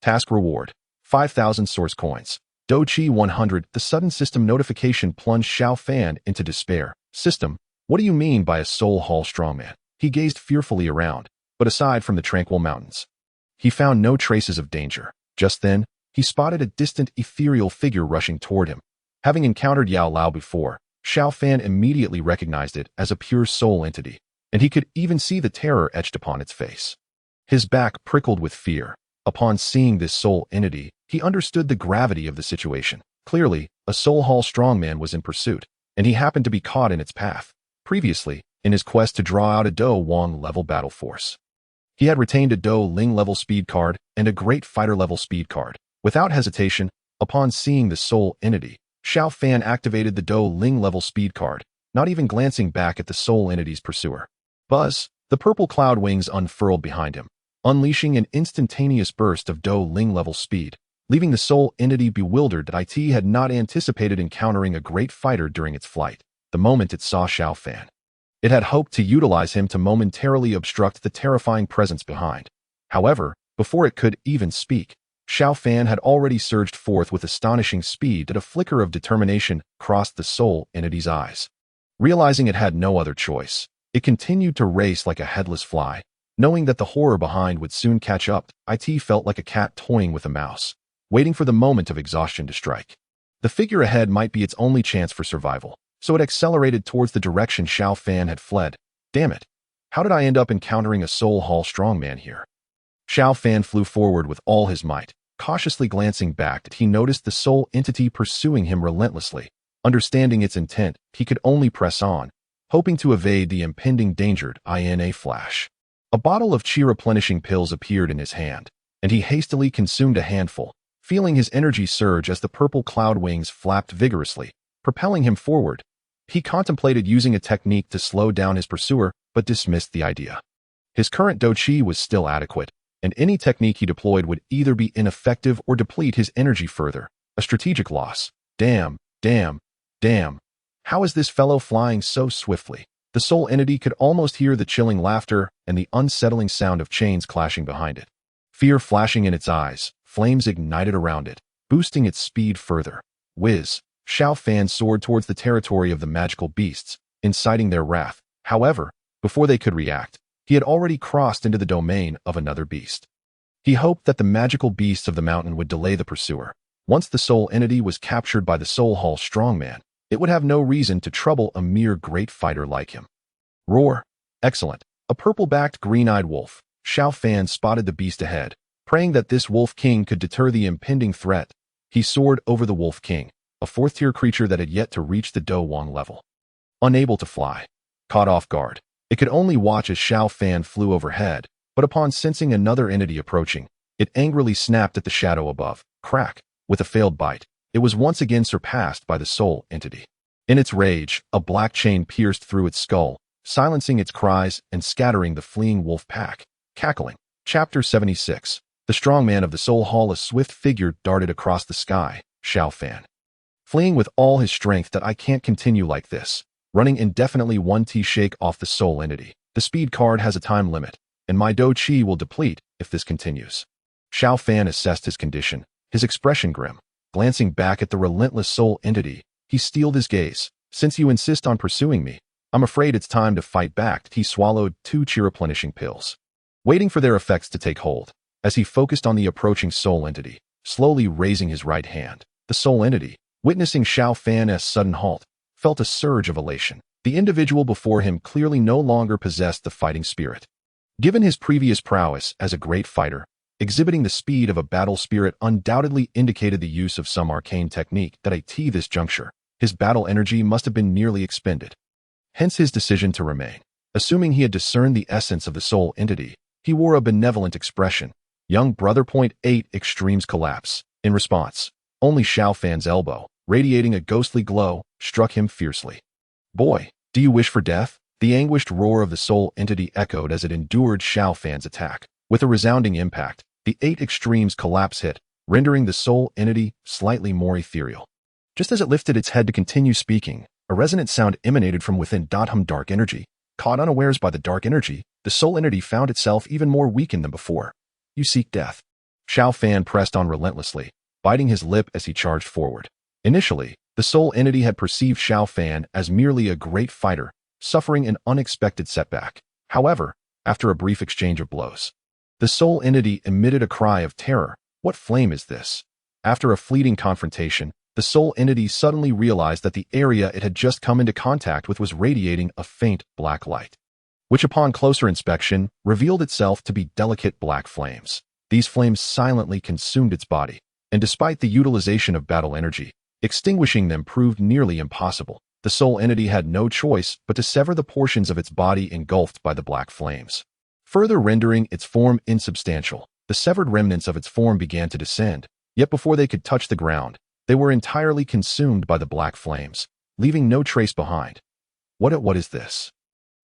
Task reward: 5,000 source coins. Dou Po 100. The sudden system notification plunged Xiao Fan into despair. System, what do you mean by a Soul Hall strongman? He gazed fearfully around, but aside from the tranquil mountains, he found no traces of danger. Just then, he spotted a distant ethereal figure rushing toward him. Having encountered Yao Lao before, Xiao Fan immediately recognized it as a pure soul entity, and he could even see the terror etched upon its face. His back prickled with fear. Upon seeing this soul entity, he understood the gravity of the situation. Clearly, a Soul Hall strongman was in pursuit, and he happened to be caught in its path. Previously, in his quest to draw out a Dou Wang level battle force, he had retained a Dou Ling level speed card and a Great Fighter level speed card. Without hesitation, upon seeing the soul entity, Xiao Fan activated the Dou Ling level speed card, not even glancing back at the soul entity's pursuer. Buzz! The purple cloud wings unfurled behind him, unleashing an instantaneous burst of Dou Ling level speed, leaving the soul entity bewildered that it had not anticipated encountering a great fighter during its flight. The moment it saw Xiao Fan, it had hoped to utilize him to momentarily obstruct the terrifying presence behind. However, before it could even speak, Xiao Fan had already surged forth with astonishing speed that a flicker of determination crossed the soul entity's eyes. Realizing it had no other choice, it continued to race like a headless fly. Knowing that the horror behind would soon catch up, it felt like a cat toying with a mouse, waiting for the moment of exhaustion to strike. The figure ahead might be its only chance for survival, so it accelerated towards the direction Xiao Fan had fled. Damn it! How did I end up encountering a Soul Hall strongman here? Xiao Fan flew forward with all his might. Cautiously glancing back, he noticed the soul entity pursuing him relentlessly. Understanding its intent, he could only press on, hoping to evade the impending danger. In a flash, a bottle of chi replenishing pills appeared in his hand, and he hastily consumed a handful, feeling his energy surge as the purple cloud wings flapped vigorously, propelling him forward. He contemplated using a technique to slow down his pursuer, but dismissed the idea. His current Dou Chi was still adequate, and any technique he deployed would either be ineffective or deplete his energy further. A strategic loss. Damn, damn, damn. How is this fellow flying so swiftly? The soul entity could almost hear the chilling laughter and the unsettling sound of chains clashing behind it. Fear flashing in its eyes, flames ignited around it, boosting its speed further. Whiz! Xiao Fan soared towards the territory of the magical beasts, inciting their wrath. However, before they could react, he had already crossed into the domain of another beast. He hoped that the magical beasts of the mountain would delay the pursuer. Once the soul entity was captured by the Soul Hall strongman, it would have no reason to trouble a mere great fighter like him. Roar! Excellent! A purple-backed green-eyed wolf. Xiao Fan spotted the beast ahead, Praying that this Wolf King could deter the impending threat, he soared over the Wolf King, a fourth-tier creature that had yet to reach the Dou Po level. Unable to fly, caught off guard, it could only watch as Xiao Fan flew overhead, but upon sensing another entity approaching, it angrily snapped at the shadow above. Crack! With a failed bite, it was once again surpassed by the soul entity. In its rage, a black chain pierced through its skull, silencing its cries and scattering the fleeing wolf pack. Cackling. Chapter 76. The strongman of the Soul Hall. A swift figure darted across the sky, Xiao Fan. Fleeing with all his strength. That I can't continue like this. Running indefinitely. 1T shake off the soul entity. The speed card has a time limit, and my Dou Qi will deplete if this continues. Xiao Fan assessed his condition, his expression grim. Glancing back at the relentless soul entity, he steeled his gaze. Since you insist on pursuing me, I'm afraid it's time to fight back. He swallowed 2 chi-replenishing pills, waiting for their effects to take hold. As he focused on the approaching soul entity, slowly raising his right hand, the soul entity, witnessing Xiao Fan's sudden halt, felt a surge of elation. The individual before him clearly no longer possessed the fighting spirit. Given his previous prowess as a great fighter, exhibiting the speed of a battle spirit undoubtedly indicated the use of some arcane technique that at this juncture, his battle energy must have been nearly expended. Hence his decision to remain. Assuming he had discerned the essence of the soul entity, he wore a benevolent expression. Young brother. 8 Extremes collapse. In response, only Xiao Fan's elbow, radiating a ghostly glow, struck him fiercely. Boy, do you wish for death? The anguished roar of the soul entity echoed as it endured Xiao Fan's attack. With a resounding impact, the 8 Extremes collapse hit, rendering the soul entity slightly more ethereal. Just as it lifted its head to continue speaking, a resonant sound emanated from within. Dark energy. Caught unawares by the dark energy, the soul entity found itself even more weakened than before. You seek death. Xiao Fan pressed on relentlessly, biting his lip as he charged forward. Initially, the soul entity had perceived Xiao Fan as merely a great fighter, suffering an unexpected setback. However, after a brief exchange of blows, the soul entity emitted a cry of terror. What flame is this? After a fleeting confrontation, the soul entity suddenly realized that the area it had just come into contact with was radiating a faint black light, which upon closer inspection revealed itself to be delicate black flames. These flames silently consumed its body, and despite the utilization of battle energy, extinguishing them proved nearly impossible. The soul entity had no choice but to sever the portions of its body engulfed by the black flames, further rendering its form insubstantial. The severed remnants of its form began to descend, yet before they could touch the ground, they were entirely consumed by the black flames, leaving no trace behind. What is this?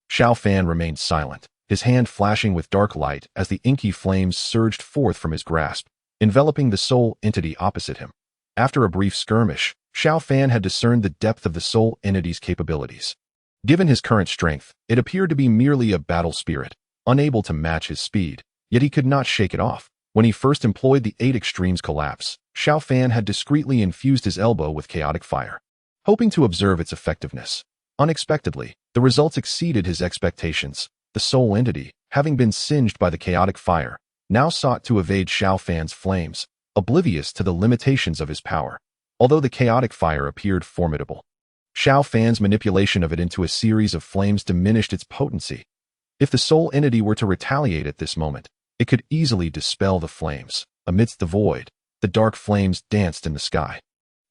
Xiao Fan remained silent, his hand flashing with dark light as the inky flames surged forth from his grasp, enveloping the soul entity opposite him. After a brief skirmish, Xiao Fan had discerned the depth of the soul entity's capabilities. Given his current strength, it appeared to be merely a battle spirit, unable to match his speed, yet he could not shake it off. When he first employed the 8 Extremes collapse, Xiao Fan had discreetly infused his elbow with chaotic fire, hoping to observe its effectiveness. Unexpectedly, the results exceeded his expectations. The soul entity, having been singed by the chaotic fire, now sought to evade Xiao Fan's flames, oblivious to the limitations of his power. Although the chaotic fire appeared formidable, Xiao Fan's manipulation of it into a series of flames diminished its potency. If the soul entity were to retaliate at this moment, it could easily dispel the flames. Amidst the void, the dark flames danced in the sky,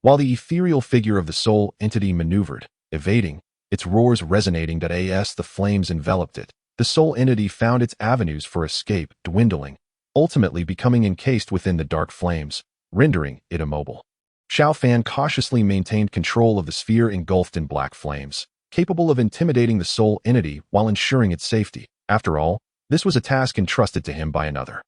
while the ethereal figure of the soul entity maneuvered, evading, its roars resonating as the flames enveloped it. The soul entity found its avenues for escape dwindling, ultimately becoming encased within the dark flames, rendering it immobile. Xiao Fan cautiously maintained control of the sphere engulfed in black flames, capable of intimidating the soul entity while ensuring its safety. After all, this was a task entrusted to him by another.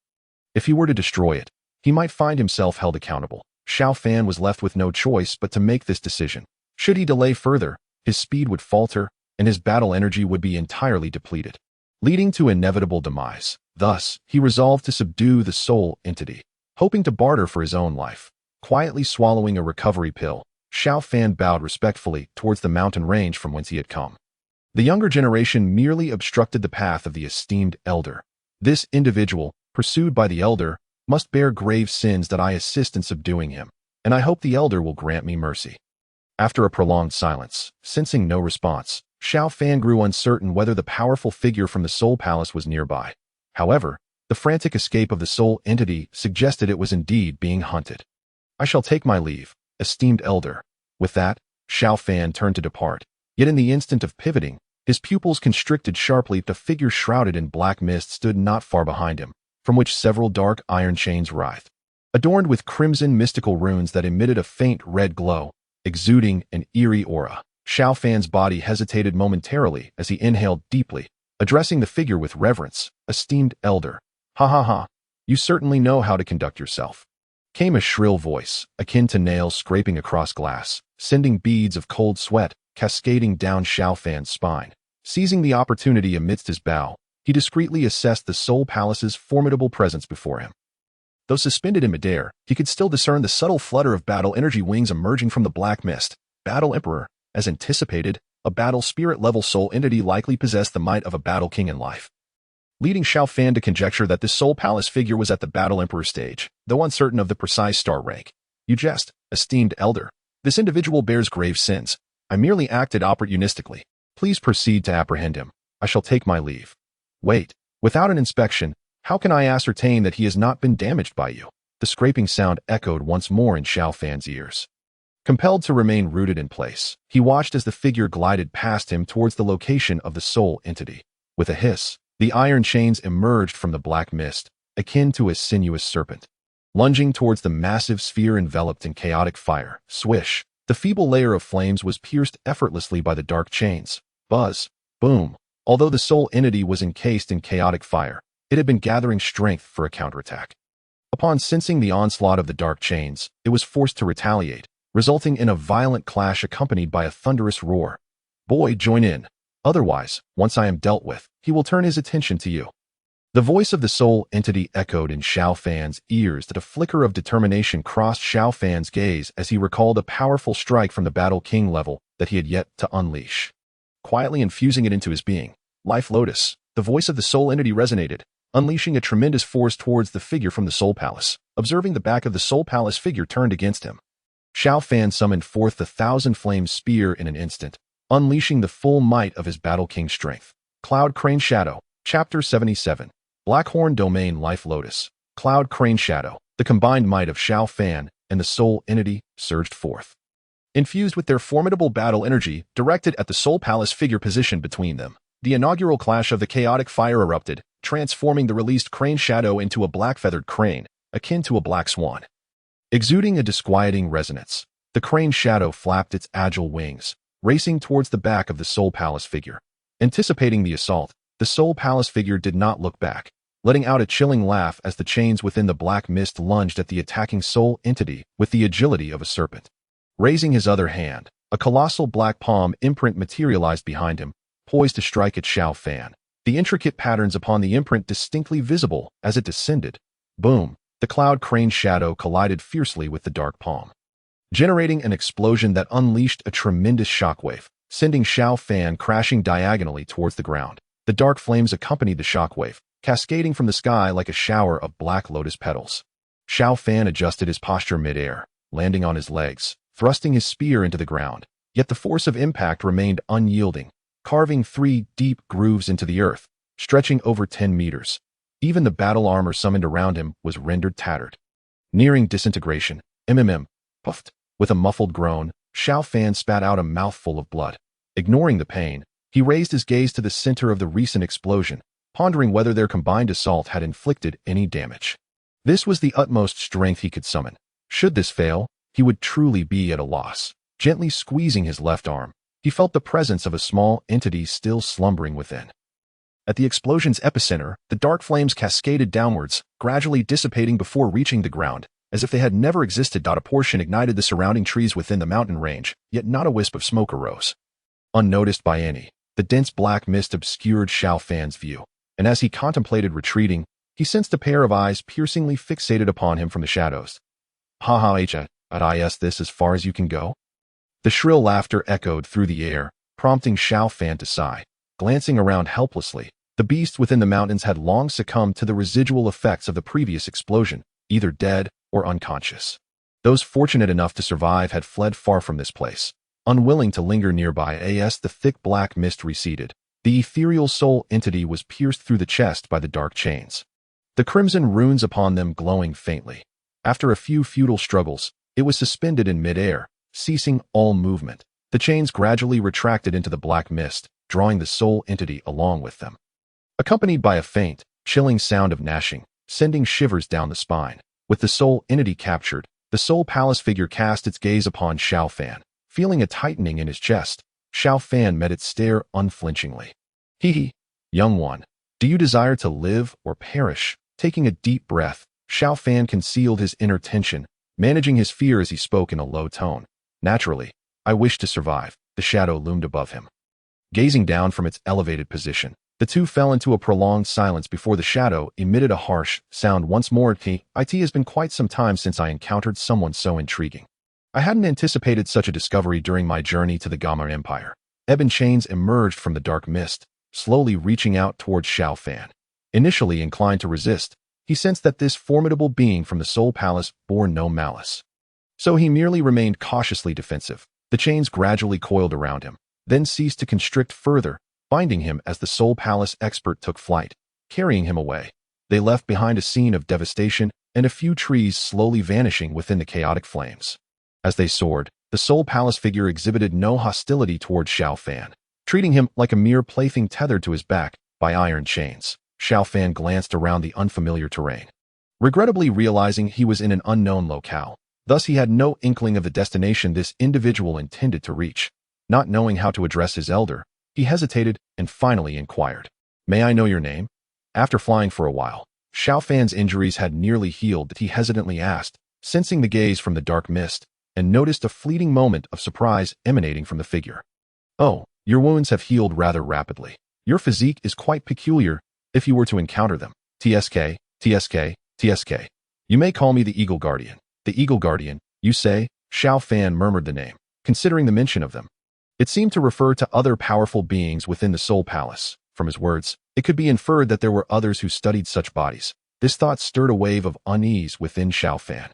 If he were to destroy it, he might find himself held accountable. Xiao Fan was left with no choice but to make this decision. Should he delay further, his speed would falter, and his battle energy would be entirely depleted, leading to inevitable demise. Thus, he resolved to subdue the soul entity, hoping to barter for his own life. Quietly swallowing a recovery pill, Xiao Fan bowed respectfully towards the mountain range from whence he had come. The younger generation merely obstructed the path of the esteemed elder. This individual, pursued by the elder, must bear grave sins that I assist in subduing him, and I hope the elder will grant me mercy. After a prolonged silence, sensing no response, Xiao Fan grew uncertain whether the powerful figure from the Soul Palace was nearby. However, The frantic escape of the soul entity suggested it was indeed being hunted. I shall take my leave, esteemed elder. With that, Xiao Fan turned to depart. Yet in the instant of pivoting, his pupils constricted sharply. The figure shrouded in black mist stood not far behind him, from which several dark iron chains writhed. Adorned with crimson mystical runes that emitted a faint red glow, exuding an eerie aura, Xiao Fan's body hesitated momentarily as he inhaled deeply, addressing the figure with reverence. Esteemed elder. Ha ha ha. You certainly know how to conduct yourself. Came a shrill voice, akin to nails scraping across glass, sending beads of cold sweat cascading down Xiao Fan's spine. Seizing the opportunity amidst his bow, he discreetly assessed the Soul Palace's formidable presence before him. Though suspended in midair, he could still discern the subtle flutter of battle energy wings emerging from the black mist. Battle Emperor. As anticipated, a battle spirit-level soul entity likely possessed the might of a battle king in life, leading Xiao Fan to conjecture that this Soul Palace figure was at the Battle Emperor stage, though uncertain of the precise star rank. You jest, esteemed elder. This individual bears grave sins. I merely acted opportunistically. Please proceed to apprehend him. I shall take my leave. Wait. Without an inspection, how can I ascertain that he has not been damaged by you? The scraping sound echoed once more in Xiao Fan's ears. Compelled to remain rooted in place, he watched as the figure glided past him towards the location of the soul entity. With a hiss, the iron chains emerged from the black mist, akin to a sinuous serpent. Lunging towards the massive sphere enveloped in chaotic fire, swish, the feeble layer of flames was pierced effortlessly by the dark chains. Buzz, boom. Although the soul entity was encased in chaotic fire, it had been gathering strength for a counterattack. Upon sensing the onslaught of the dark chains, it was forced to retaliate, resulting in a violent clash accompanied by a thunderous roar. Boy, join in. Otherwise, once I am dealt with, he will turn his attention to you. The voice of the soul entity echoed in Xiao Fan's ears that a flicker of determination crossed Xiao Fan's gaze as he recalled a powerful strike from the Battle King level that he had yet to unleash. Quietly infusing it into his being, life Lotus, the voice of the soul entity resonated, unleashing a tremendous force towards the figure from the Soul Palace. Observing the back of the Soul Palace figure turned against him, Xiao Fan summoned forth the Thousand Flame Spear in an instant, unleashing the full might of his Battle King strength. Cloud Crane Shadow, Chapter 77. Blackhorn Domain Life Lotus. Cloud Crane Shadow, the combined might of Xiao Fan and the soul entity, surged forth. Infused with their formidable battle energy directed at the Soul Palace figure positioned between them, the inaugural clash of the chaotic fire erupted, transforming the released crane shadow into a black-feathered crane, akin to a black swan. Exuding a disquieting resonance, the crane shadow flapped its agile wings, racing towards the back of the Soul Palace figure. Anticipating the assault, the Soul Palace figure did not look back, letting out a chilling laugh as the chains within the black mist lunged at the attacking soul entity with the agility of a serpent. Raising his other hand, a colossal black palm imprint materialized behind him, poised to strike at Xiao Fan. The intricate patterns upon the imprint distinctly visible as it descended. Boom! The cloud crane shadow collided fiercely with the dark palm, generating an explosion that unleashed a tremendous shockwave, sending Xiao Fan crashing diagonally towards the ground. The dark flames accompanied the shockwave, cascading from the sky like a shower of black lotus petals. Xiao Fan adjusted his posture mid-air, landing on his legs, thrusting his spear into the ground. Yet the force of impact remained unyielding, carving 3 deep grooves into the earth, stretching over 10 meters. Even the battle armor summoned around him was rendered tattered. Nearing disintegration, puffed. With a muffled groan, Xiao Fan spat out a mouthful of blood. Ignoring the pain, he raised his gaze to the center of the recent explosion, pondering whether their combined assault had inflicted any damage. This was the utmost strength he could summon. Should this fail, he would truly be at a loss. Gently squeezing his left arm, he felt the presence of a small entity still slumbering within. At the explosion's epicenter, the dark flames cascaded downwards, gradually dissipating before reaching the ground, as if they had never existed. A portion ignited the surrounding trees within the mountain range, yet not a wisp of smoke arose. Unnoticed by any, the dense black mist obscured Xiao Fan's view, and as he contemplated retreating, he sensed a pair of eyes piercingly fixated upon him from the shadows. Ha ha is this as far as you can go? The shrill laughter echoed through the air, prompting Xiao Fan to sigh. Glancing around helplessly, the beast within the mountains had long succumbed to the residual effects of the previous explosion, either dead or unconscious. Those fortunate enough to survive had fled far from this place, unwilling to linger nearby as the thick black mist receded. The ethereal soul entity was pierced through the chest by the dark chains. the crimson runes upon them glowing faintly. After a few futile struggles, it was suspended in midair, ceasing all movement. The chains gradually retracted into the black mist, drawing the soul entity along with them. Accompanied by a faint, chilling sound of gnashing, sending shivers down the spine. With the soul entity captured, the soul palace figure cast its gaze upon Xiao Fan. Feeling a tightening in his chest, Xiao Fan met its stare unflinchingly. Hee, young one, do you desire to live or perish? Taking a deep breath, Xiao Fan concealed his inner tension, managing his fear as he spoke in a low tone. Naturally, I wish to survive. The shadow loomed above him. Gazing down from its elevated position, the two fell into a prolonged silence before the shadow emitted a harsh sound once more. It has been quite some time since I encountered someone so intriguing. I hadn't anticipated such a discovery during my journey to the Gamma Empire. Ebon chains emerged from the dark mist, slowly reaching out towards Xiao Fan. Initially inclined to resist, he sensed that this formidable being from the Soul Palace bore no malice. So he merely remained cautiously defensive. The chains gradually coiled around him, then ceased to constrict further, binding him as the Soul Palace expert took flight, carrying him away. They left behind a scene of devastation and a few trees slowly vanishing within the chaotic flames. As they soared, the Soul Palace figure exhibited no hostility towards Xiao Fan, treating him like a mere plaything tethered to his back by iron chains. Xiao Fan glanced around the unfamiliar terrain, regrettably realizing he was in an unknown locale. Thus he had no inkling of the destination this individual intended to reach. Not knowing how to address his elder, he hesitated and finally inquired, "May I know your name?" After flying for a while, Xiao Fan's injuries had nearly healed that he hesitantly asked, sensing the gaze from the dark mist, and noticed a fleeting moment of surprise emanating from the figure. "Oh, your wounds have healed rather rapidly. Your physique is quite peculiar if you were to encounter them. TSK, TSK, TSK. You may call me the Eagle Guardian." "The Eagle Guardian, you say?" Xiao Fan murmured the name, considering the mention of them. It seemed to refer to other powerful beings within the Soul Palace. From his words, it could be inferred that there were others who studied such bodies. This thought stirred a wave of unease within Xiao Fan.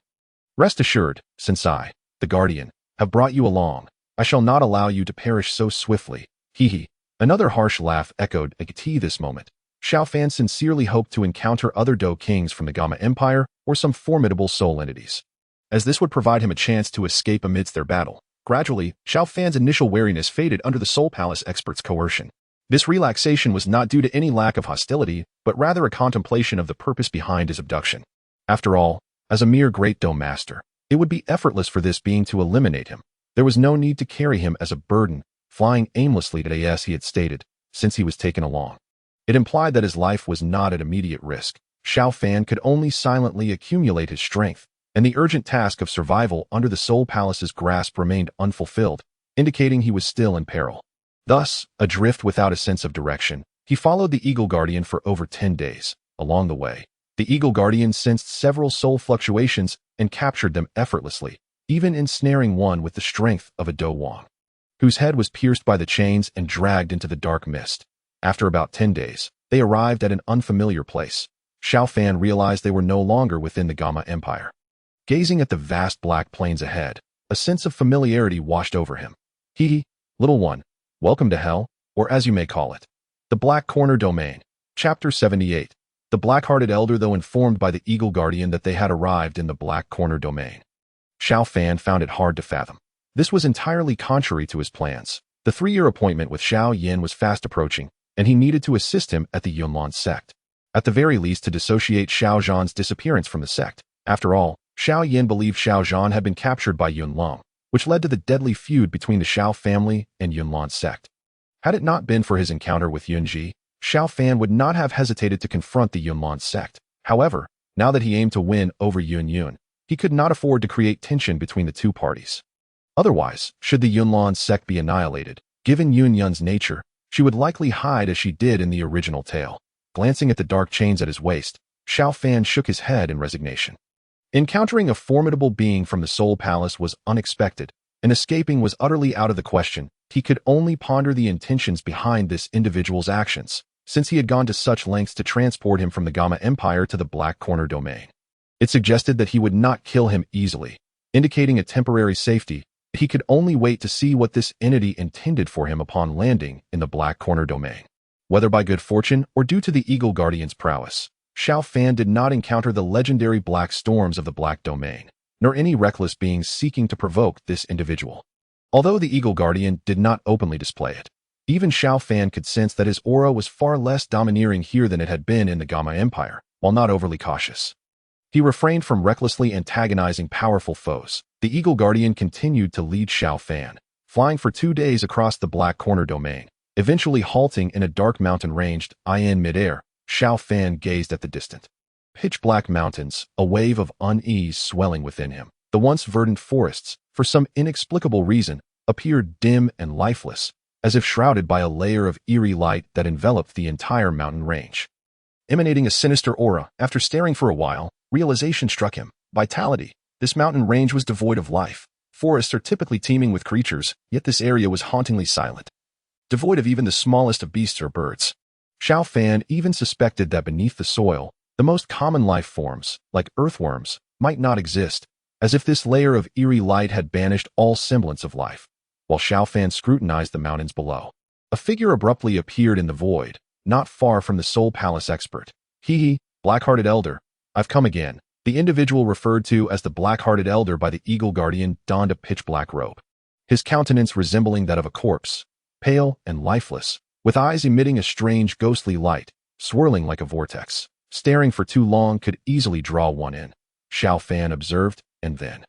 "Rest assured, since I, the Guardian, have brought you along, I shall not allow you to perish so swiftly." Hee. Another harsh laugh echoed at this moment. Xiao Fan sincerely hoped to encounter other Dou kings from the Gamma Empire or some formidable soul entities, as this would provide him a chance to escape amidst their battle. Gradually, Xiao Fan's initial wariness faded under the Soul Palace expert's coercion. This relaxation was not due to any lack of hostility, but rather a contemplation of the purpose behind his abduction. After all, as a mere great Dou master, it would be effortless for this being to eliminate him. There was no need to carry him as a burden, flying aimlessly today as he had stated, since he was taken along. It implied that his life was not at immediate risk. Xiao Fan could only silently accumulate his strength, and the urgent task of survival under the Soul Palace's grasp remained unfulfilled, indicating he was still in peril. Thus, adrift without a sense of direction, he followed the Eagle Guardian for over 10 days. Along the way, the Eagle Guardian sensed several soul fluctuations and captured them effortlessly, even ensnaring one with the strength of a Dou Wang, whose head was pierced by the chains and dragged into the dark mist. After about 10 days, they arrived at an unfamiliar place. Xiao Fan realized they were no longer within the Gamma Empire. Gazing at the vast black plains ahead, a sense of familiarity washed over him. "Hee, little one, welcome to hell, or as you may call it, the Black Corner Domain." Chapter 78. The black-hearted elder, though informed by the Eagle Guardian that they had arrived in the Black Corner Domain, Xiao Fan found it hard to fathom. This was entirely contrary to his plans. The 3-year appointment with Xiao Yan was fast approaching, and he needed to assist him at the Yunlan sect. At the very least, to dissociate Xiao Zhan's disappearance from the sect. After all, Xiao Yan believed Xiao Zhan had been captured by Yunlan, which led to the deadly feud between the Xiao family and Yunlan sect. Had it not been for his encounter with Yunji, Xiao Fan would not have hesitated to confront the Yunlan sect. However, now that he aimed to win over Yun, he could not afford to create tension between the two parties. Otherwise, should the Yunlan sect be annihilated, given Yun's nature, she would likely hide as she did in the original tale. Glancing at the dark chains at his waist, Xiao Fan shook his head in resignation. Encountering a formidable being from the Soul Palace was unexpected, and escaping was utterly out of the question. He could only ponder the intentions behind this individual's actions, since he had gone to such lengths to transport him from the Gamma Empire to the Black Corner Domain. It suggested that he would not kill him easily, indicating a temporary safety. He could only wait to see what this entity intended for him upon landing in the Black Corner Domain. Whether by good fortune or due to the Eagle Guardian's prowess, Xiao Fan did not encounter the legendary black storms of the Black Domain, nor any reckless beings seeking to provoke this individual. Although the Eagle Guardian did not openly display it, even Xiao Fan could sense that his aura was far less domineering here than it had been in the Gamma Empire, while not overly cautious. He refrained from recklessly antagonizing powerful foes. The Eagle Guardian continued to lead Xiao Fan, flying for 2 days across the Black Corner Domain, eventually halting in a dark mountain range. In midair, Xiao Fan gazed at the distant, pitch-black mountains, a wave of unease swelling within him. The once verdant forests, for some inexplicable reason, appeared dim and lifeless, as if shrouded by a layer of eerie light that enveloped the entire mountain range. Emanating a sinister aura, after staring for a while, realization struck him. Vitality. This mountain range was devoid of life. Forests are typically teeming with creatures, yet this area was hauntingly silent, devoid of even the smallest of beasts or birds. Xiao Fan even suspected that beneath the soil, the most common life forms, like earthworms, might not exist, as if this layer of eerie light had banished all semblance of life. While Xiao Fan scrutinized the mountains below, a figure abruptly appeared in the void, not far from the Soul Palace expert. Black-hearted elder, I've come again. The individual referred to as the Black-hearted elder by the Eagle Guardian donned a pitch-black robe, his countenance resembling that of a corpse, pale and lifeless, with eyes emitting a strange ghostly light, swirling like a vortex. Staring for too long could easily draw one in, Xiao Fan observed, and then,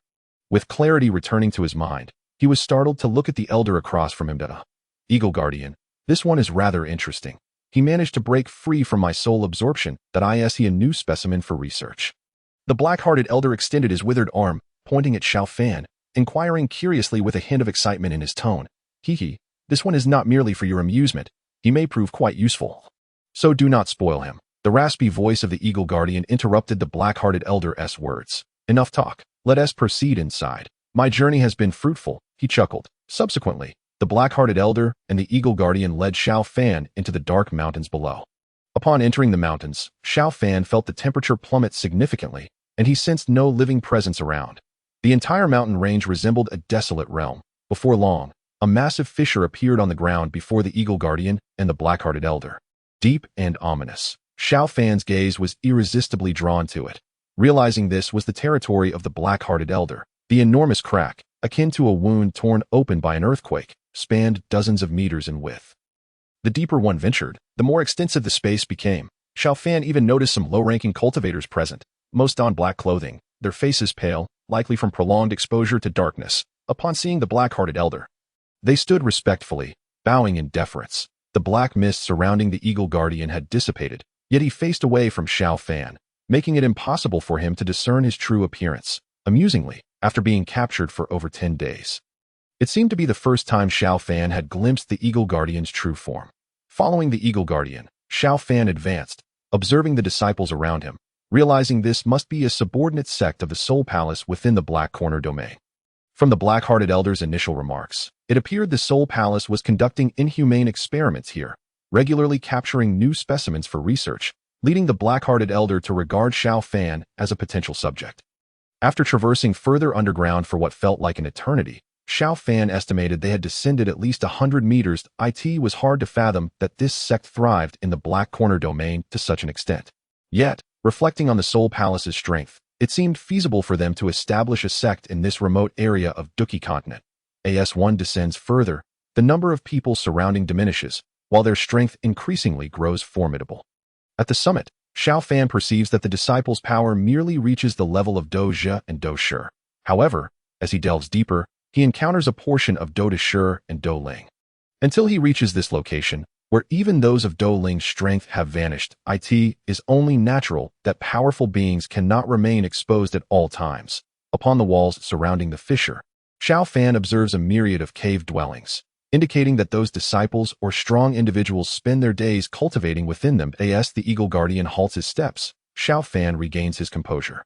with clarity returning to his mind, he was startled to look at the elder across from him. Eagle Guardian, this one is rather interesting. He managed to break free from my soul absorption. Is he a new specimen for research? The black-hearted elder extended his withered arm, pointing at Xiao Fan, inquiring curiously with a hint of excitement in his tone. This one is not merely for your amusement. He may prove quite useful. So do not spoil him. The raspy voice of the Eagle Guardian interrupted the black-hearted elder's words. Enough talk. Let us proceed inside. My journey has been fruitful, he chuckled. Subsequently, the black-hearted elder and the Eagle Guardian led Xiao Fan into the dark mountains below. Upon entering the mountains, Xiao Fan felt the temperature plummet significantly, and he sensed no living presence around. The entire mountain range resembled a desolate realm. Before long, a massive fissure appeared on the ground before the Eagle Guardian and the black-hearted elder. Deep and ominous, Xiao Fan's gaze was irresistibly drawn to it. Realizing this was the territory of the black-hearted elder, the enormous crack, akin to a wound torn open by an earthquake, spanned dozens of meters in width. The deeper one ventured, the more extensive the space became. Xiao Fan even noticed some low-ranking cultivators present, most donned black clothing, their faces pale, likely from prolonged exposure to darkness. Upon seeing the black-hearted elder, they stood respectfully, bowing in deference. The black mist surrounding the Eagle Guardian had dissipated, yet he faced away from Xiao Fan, making it impossible for him to discern his true appearance. Amusingly, after being captured for over 10 days, it seemed to be the first time Xiao Fan had glimpsed the Eagle Guardian's true form. Following the Eagle Guardian, Xiao Fan advanced, observing the disciples around him, realizing this must be a subordinate sect of the Soul Palace within the Black Corner Domain. From the black-hearted elder's initial remarks, it appeared the Soul Palace was conducting inhumane experiments here, regularly capturing new specimens for research, leading the black-hearted elder to regard Xiao Fan as a potential subject. After traversing further underground for what felt like an eternity, Xiao Fan estimated they had descended at least 100 meters. It was hard to fathom that this sect thrived in the Black Corner Domain to such an extent. Yet, reflecting on the Soul Palace's strength, it seemed feasible for them to establish a sect in this remote area of Duki continent. As one descends further, the number of people surrounding diminishes, while their strength increasingly grows formidable. At the summit, Xiao Fan perceives that the disciples' power merely reaches the level of Dou Zhe and Dou Shi. However, as he delves deeper, he encounters a portion of Dou Shi and Dou Ling. Until he reaches this location, where even those of Dou Ling's strength have vanished, it is only natural that powerful beings cannot remain exposed at all times. Upon the walls surrounding the fissure, Xiao Fan observes a myriad of cave dwellings, indicating that those disciples or strong individuals spend their days cultivating within them. As the Eagle Guardian halts his steps, Xiao Fan regains his composure,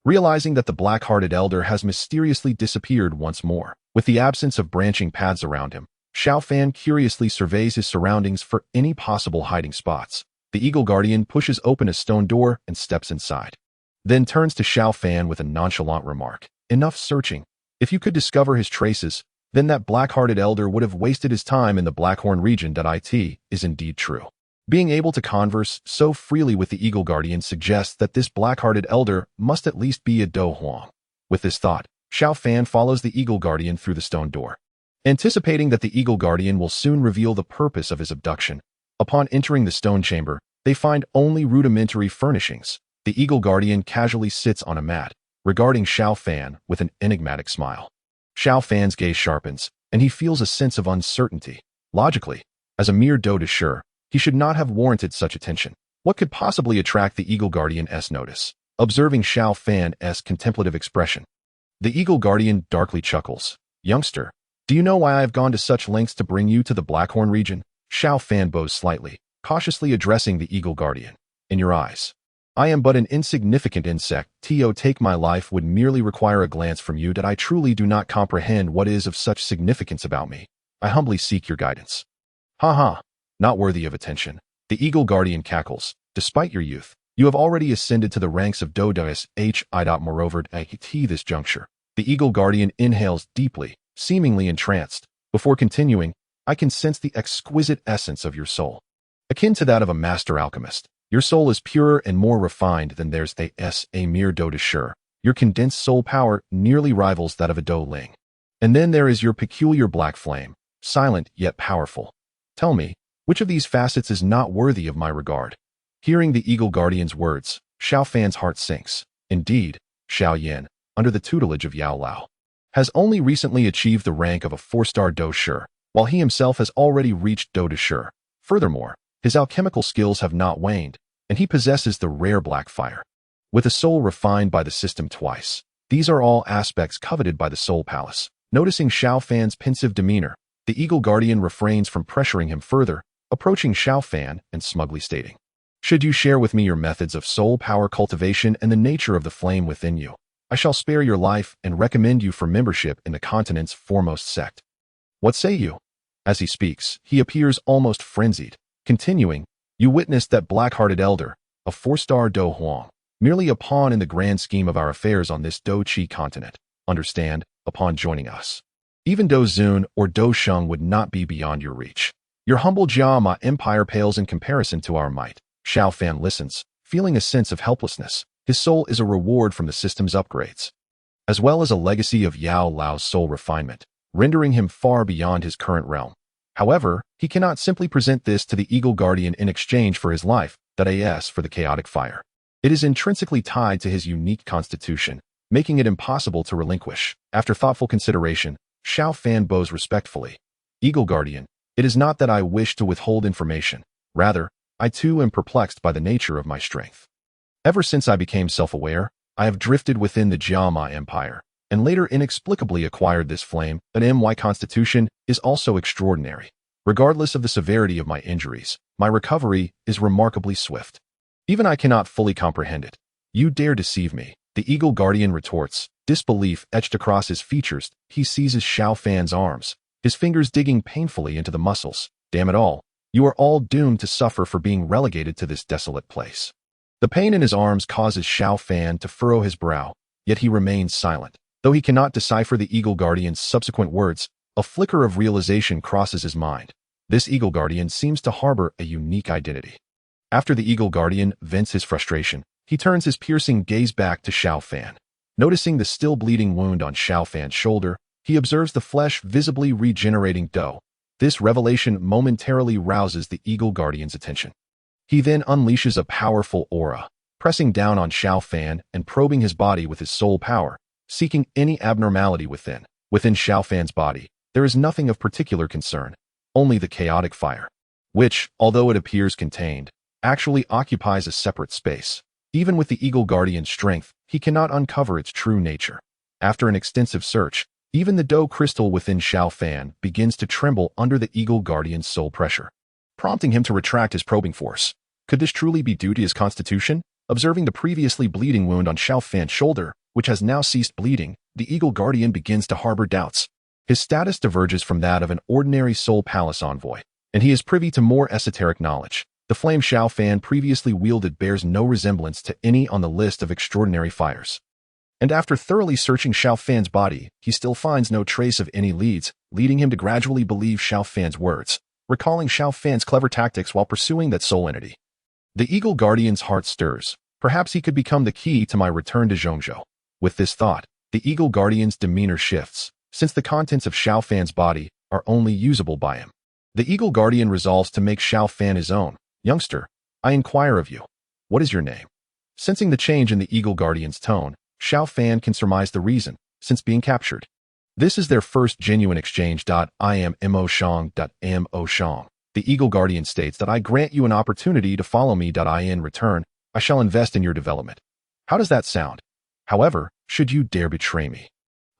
realizing that the black-hearted elder has mysteriously disappeared once more. With the absence of branching paths around him, Xiao Fan curiously surveys his surroundings for any possible hiding spots. The Eagle Guardian pushes open a stone door and steps inside, then turns to Xiao Fan with a nonchalant remark. Enough searching. If you could discover his traces, then that black-hearted elder would have wasted his time in the Blackhorn region. It is indeed true. Being able to converse so freely with the Eagle Guardian suggests that this black-hearted elder must at least be a Dou Huang. With this thought, Xiao Fan follows the Eagle Guardian through the stone door. Anticipating that the Eagle Guardian will soon reveal the purpose of his abduction, upon entering the stone chamber, they find only rudimentary furnishings. The Eagle Guardian casually sits on a mat, regarding Xiao Fan with an enigmatic smile. Xiao Fan's gaze sharpens, and he feels a sense of uncertainty. Logically, as a mere Dou Dashur, he should not have warranted such attention. What could possibly attract the Eagle Guardian's notice? Observing Xiao Fan's contemplative expression, the Eagle Guardian darkly chuckles. Youngster, do you know why I have gone to such lengths to bring you to the Blackhorn region? Xiao Fan bows slightly, cautiously addressing the Eagle Guardian. In your eyes, I am but an insignificant insect. To take my life would merely require a glance from you that I truly do not comprehend what is of such significance about me. I humbly seek your guidance. Ha ha, not worthy of attention. The Eagle Guardian cackles. Despite your youth, you have already ascended to the ranks of Dou Dash. Moreover, at this juncture, the Eagle Guardian inhales deeply, seemingly entranced. Before continuing, I can sense the exquisite essence of your soul. Akin to that of a master alchemist, your soul is purer and more refined than theirs. A mere Dou Dashur. Your condensed soul power nearly rivals that of a Dou Ling. And then there is your peculiar black flame, silent yet powerful. Tell me, which of these facets is not worthy of my regard? Hearing the Eagle Guardian's words, Xiao Fan's heart sinks. Indeed, Xiao Yan, under the tutelage of Yao Lao, has only recently achieved the rank of a 4-star Dou Dashur, while he himself has already reached Dou Dashur. Furthermore, his alchemical skills have not waned, and he possesses the rare black fire. With a soul refined by the system twice, these are all aspects coveted by the Soul Palace. Noticing Xiao Fan's pensive demeanor, the Eagle Guardian refrains from pressuring him further, approaching Xiao Fan and smugly stating, should you share with me your methods of soul power cultivation and the nature of the flame within you, I shall spare your life and recommend you for membership in the continent's foremost sect. What say you? As he speaks, he appears almost frenzied. Continuing, you witnessed that black-hearted elder, a 4-star Dou Huang, merely a pawn in the grand scheme of our affairs on this Dou Qi continent. Understand, upon joining us, even Dou Zun or Dou Sheng would not be beyond your reach. Your humble Jiama empire pales in comparison to our might. Xiao Fan listens, feeling a sense of helplessness. His soul is a reward from the system's upgrades, as well as a legacy of Yao Lao's soul refinement, rendering him far beyond his current realm. However, he cannot simply present this to the Eagle Guardian in exchange for his life, for the chaotic fire. It is intrinsically tied to his unique constitution, making it impossible to relinquish. After thoughtful consideration, Xiao Fan bows respectfully. Eagle Guardian, it is not that I wish to withhold information. Rather, I too am perplexed by the nature of my strength. Ever since I became self-aware, I have drifted within the Jiama Empire, and later inexplicably acquired this flame. An my constitution is also extraordinary. Regardless of the severity of my injuries, my recovery is remarkably swift. Even I cannot fully comprehend it. You dare deceive me, the Eagle Guardian retorts, disbelief etched across his features. He seizes Xiao Fan's arms, his fingers digging painfully into the muscles. Damn it all, you are all doomed to suffer for being relegated to this desolate place. The pain in his arms causes Xiao Fan to furrow his brow, yet he remains silent. Though he cannot decipher the Eagle Guardian's subsequent words, a flicker of realization crosses his mind. This Eagle Guardian seems to harbor a unique identity. After the Eagle Guardian vents his frustration, he turns his piercing gaze back to Xiao Fan. Noticing the still bleeding wound on Xiao Fan's shoulder, he observes the flesh visibly regenerating Dou. This revelation momentarily rouses the Eagle Guardian's attention. He then unleashes a powerful aura, pressing down on Xiao Fan and probing his body with his soul power, seeking any abnormality within. Within Xiao Fan's body, there is nothing of particular concern, only the chaotic fire, which, although it appears contained, actually occupies a separate space. Even with the Eagle Guardian's strength, he cannot uncover its true nature. After an extensive search, even the Dou crystal within Xiao Fan begins to tremble under the Eagle Guardian's soul pressure, prompting him to retract his probing force. Could this truly be due to his constitution? Observing the previously bleeding wound on Xiao Fan's shoulder, which has now ceased bleeding, the Eagle Guardian begins to harbor doubts. His status diverges from that of an ordinary Soul Palace envoy, and he is privy to more esoteric knowledge. The flame Xiao Fan previously wielded bears no resemblance to any on the list of extraordinary fires. And after thoroughly searching Xiao Fan's body, he still finds no trace of any leads, leading him to gradually believe Xiao Fan's words. recalling Xiao Fan's clever tactics while pursuing that soul entity. The Eagle Guardian's heart stirs. Perhaps he could become the key to my return to Zhongzhou. With this thought, the Eagle Guardian's demeanor shifts, since the contents of Xiao Fan's body are only usable by him. The Eagle Guardian resolves to make Xiao Fan his own. Youngster, I inquire of you, what is your name? Sensing the change in the Eagle Guardian's tone, Xiao Fan can surmise the reason, since being captured. This is their first genuine exchange. I am Mo Shang. Mo Shang. The Eagle Guardian states that I grant you an opportunity to follow me. In return, I shall invest in your development. How does that sound? However, should you dare betray me,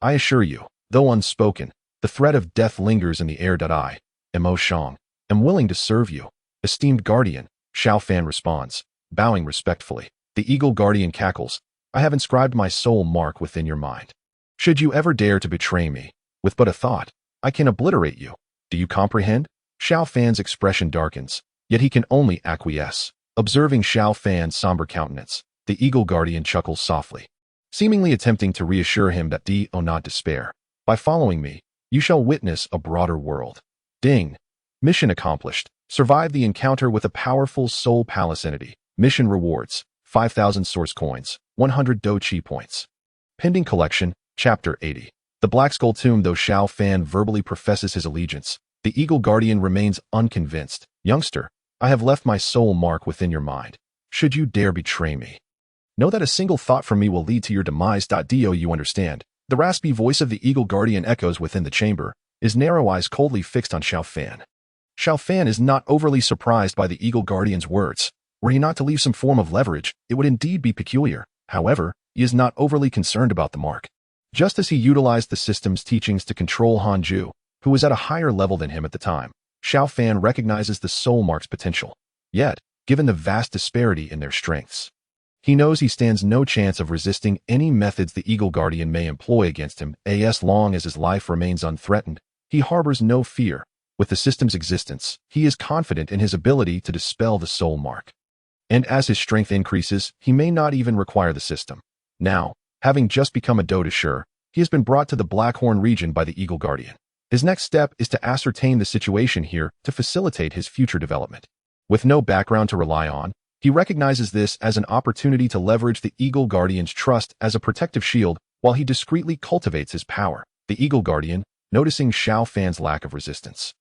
I assure you, though unspoken, the threat of death lingers in the air. I, Mo Shang, am willing to serve you. Esteemed Guardian, Xiao Fan responds, bowing respectfully. The Eagle Guardian cackles, I have inscribed my soul mark within your mind. Should you ever dare to betray me, with but a thought, I can obliterate you. Do you comprehend? Xiao Fan's expression darkens, yet he can only acquiesce. Observing Xiao Fan's somber countenance, the Eagle Guardian chuckles softly, seemingly attempting to reassure him that do not despair. By following me, you shall witness a broader world. Ding. Mission accomplished. Survive the encounter with a powerful soul palace entity. Mission rewards, 5,000 source coins, 100 Dou Chi points. Pending collection, Chapter 80. The Black Skull Tomb. Though Xiao Fan verbally professes his allegiance, the Eagle Guardian remains unconvinced. Youngster, I have left my soul mark within your mind. Should you dare betray me, know that a single thought from me will lead to your demise. Do you understand? The raspy voice of the Eagle Guardian echoes within the chamber, his narrow eyes coldly fixed on Xiao Fan. Xiao Fan is not overly surprised by the Eagle Guardian's words. Were he not to leave some form of leverage, it would indeed be peculiar. However, he is not overly concerned about the mark. Just as he utilized the system's teachings to control Hanju, who was at a higher level than him at the time, Xiao Fan recognizes the soul mark's potential. Yet, given the vast disparity in their strengths, he knows he stands no chance of resisting any methods the Eagle Guardian may employ against him. As long as his life remains unthreatened, he harbors no fear. With the system's existence, he is confident in his ability to dispel the soul mark. And as his strength increases, he may not even require the system. Now, having just become a Dou, he has been brought to the Blackhorn region by the Eagle Guardian. His next step is to ascertain the situation here to facilitate his future development. With no background to rely on, he recognizes this as an opportunity to leverage the Eagle Guardian's trust as a protective shield while he discreetly cultivates his power. The Eagle Guardian, noticing Xiao Fan's lack of resistance,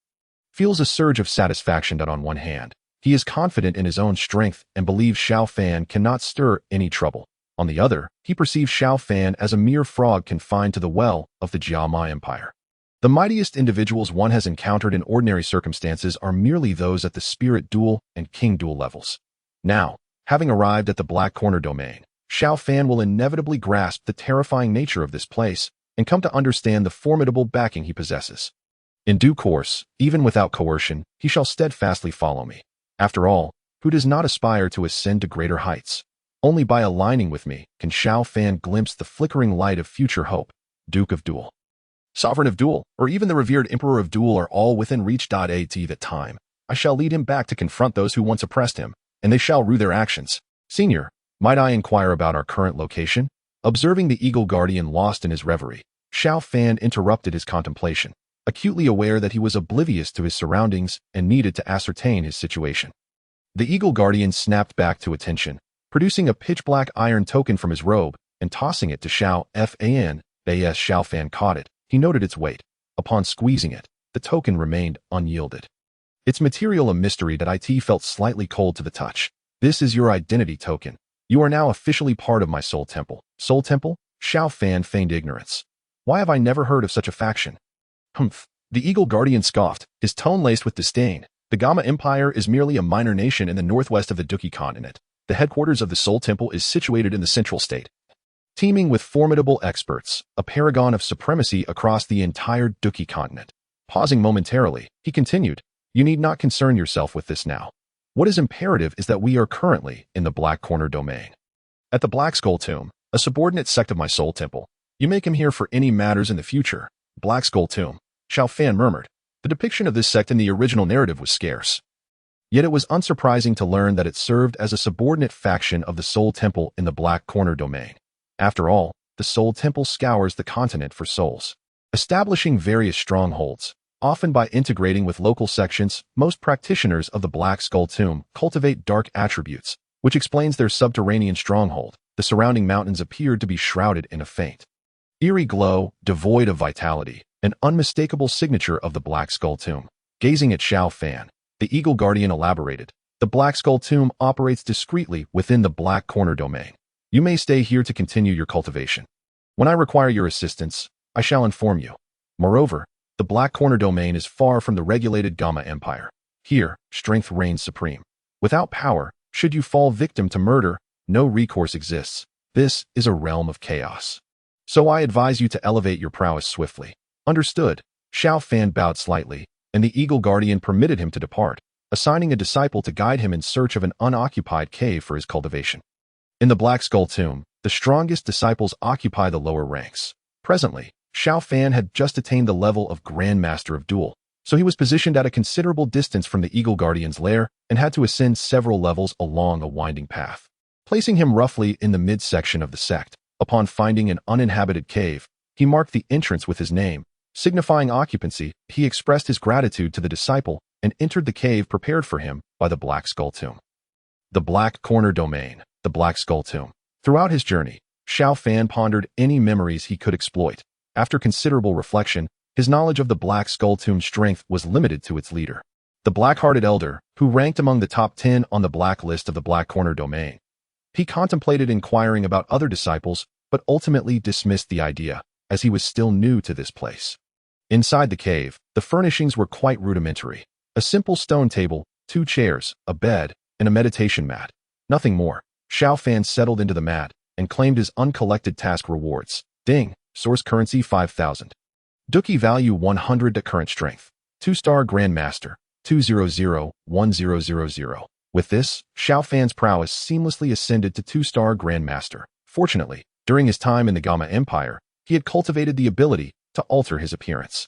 feels a surge of satisfaction. On one hand, he is confident in his own strength and believes Xiao Fan cannot stir any trouble. On the other, he perceives Xiao Fan as a mere frog confined to the well of the Jiama Empire. The mightiest individuals one has encountered in ordinary circumstances are merely those at the Spirit Duel and King Duel levels. Now, having arrived at the Black Corner domain, Xiao Fan will inevitably grasp the terrifying nature of this place and come to understand the formidable backing he possesses. In due course, even without coercion, he shall steadfastly follow me. After all, who does not aspire to ascend to greater heights? Only by aligning with me can Xiao Fan glimpse the flickering light of future hope. Duke of Duel, Sovereign of Duel, or even the revered Emperor of Duel are all within reach. At that time, I shall lead him back to confront those who once oppressed him, and they shall rue their actions. Senior, might I inquire about our current location? Observing the Eagle Guardian lost in his reverie, Xiao Fan interrupted his contemplation, acutely aware that he was oblivious to his surroundings and needed to ascertain his situation. The Eagle Guardian snapped back to attention, producing a pitch-black iron token from his robe and tossing it to Xiao Fan. As Xiao Fan caught it, he noted its weight. Upon squeezing it, the token remained unyielded. Its material a mystery that it felt slightly cold to the touch. This is your identity token. You are now officially part of my soul temple. Soul temple? Xiao Fan feigned ignorance. Why have I never heard of such a faction? Humph. The Eagle Guardian scoffed, his tone laced with disdain. The Gamma Empire is merely a minor nation in the northwest of the Duki continent. The headquarters of the Soul Temple is situated in the central state, teeming with formidable experts, a paragon of supremacy across the entire Duki continent. Pausing momentarily, he continued, you need not concern yourself with this now. What is imperative is that we are currently in the Black Corner domain. At the Black Skull Tomb, a subordinate sect of my Soul Temple. You may come here for any matters in the future. Black Skull Tomb, Xiao Fan murmured. The depiction of this sect in the original narrative was scarce. Yet it was unsurprising to learn that it served as a subordinate faction of the Soul Temple in the Black Corner domain. After all, the Soul Temple scours the continent for souls, establishing various strongholds. often by integrating with local sections. Most practitioners of the Black Skull Tomb cultivate dark attributes, which explains their subterranean stronghold. The surrounding mountains appeared to be shrouded in a faint, eerie glow, devoid of vitality, an unmistakable signature of the Black Skull Tomb. Gazing at Xiao Fan, the Eagle Guardian elaborated, "The Black Skull Tomb operates discreetly within the Black Corner domain. You may stay here to continue your cultivation. When I require your assistance, I shall inform you. Moreover, the Black Corner domain is far from the regulated Gamma Empire. Here, strength reigns supreme. Without power, should you fall victim to murder, no recourse exists. This is a realm of chaos. So I advise you to elevate your prowess swiftly." Understood. Xiao Fan bowed slightly, and the Eagle Guardian permitted him to depart, assigning a disciple to guide him in search of an unoccupied cave for his cultivation. In the Black Skull Tomb, the strongest disciples occupy the lower ranks. Presently, Xiao Fan had just attained the level of Grand Master of Duel, so he was positioned at a considerable distance from the Eagle Guardian's lair and had to ascend several levels along a winding path, placing him roughly in the midsection of the sect. Upon finding an uninhabited cave, he marked the entrance with his name, signifying occupancy. He expressed his gratitude to the disciple and entered the cave prepared for him by the Black Skull Tomb. The Black Corner Domain, the Black Skull Tomb. Throughout his journey, Xiao Fan pondered any memories he could exploit. After considerable reflection, his knowledge of the Black Skull Tomb's strength was limited to its leader, the Black-Hearted Elder, who ranked among the top 10 on the black list of the Black Corner Domain. He contemplated inquiring about other disciples, but ultimately dismissed the idea, as he was still new to this place. Inside the cave, the furnishings were quite rudimentary. A simple stone table, 2 chairs, a bed, and a meditation mat. Nothing more. Xiao Fan settled into the mat and claimed his uncollected task rewards. Ding, source currency 5,000. Dookie value 100 to current strength. 2-star Grand Master, 200-1000. With this, Xiao Fan's prowess seamlessly ascended to 2-star Grand Master. Fortunately, during his time in the Gamma Empire, he had cultivated the ability to alter his appearance.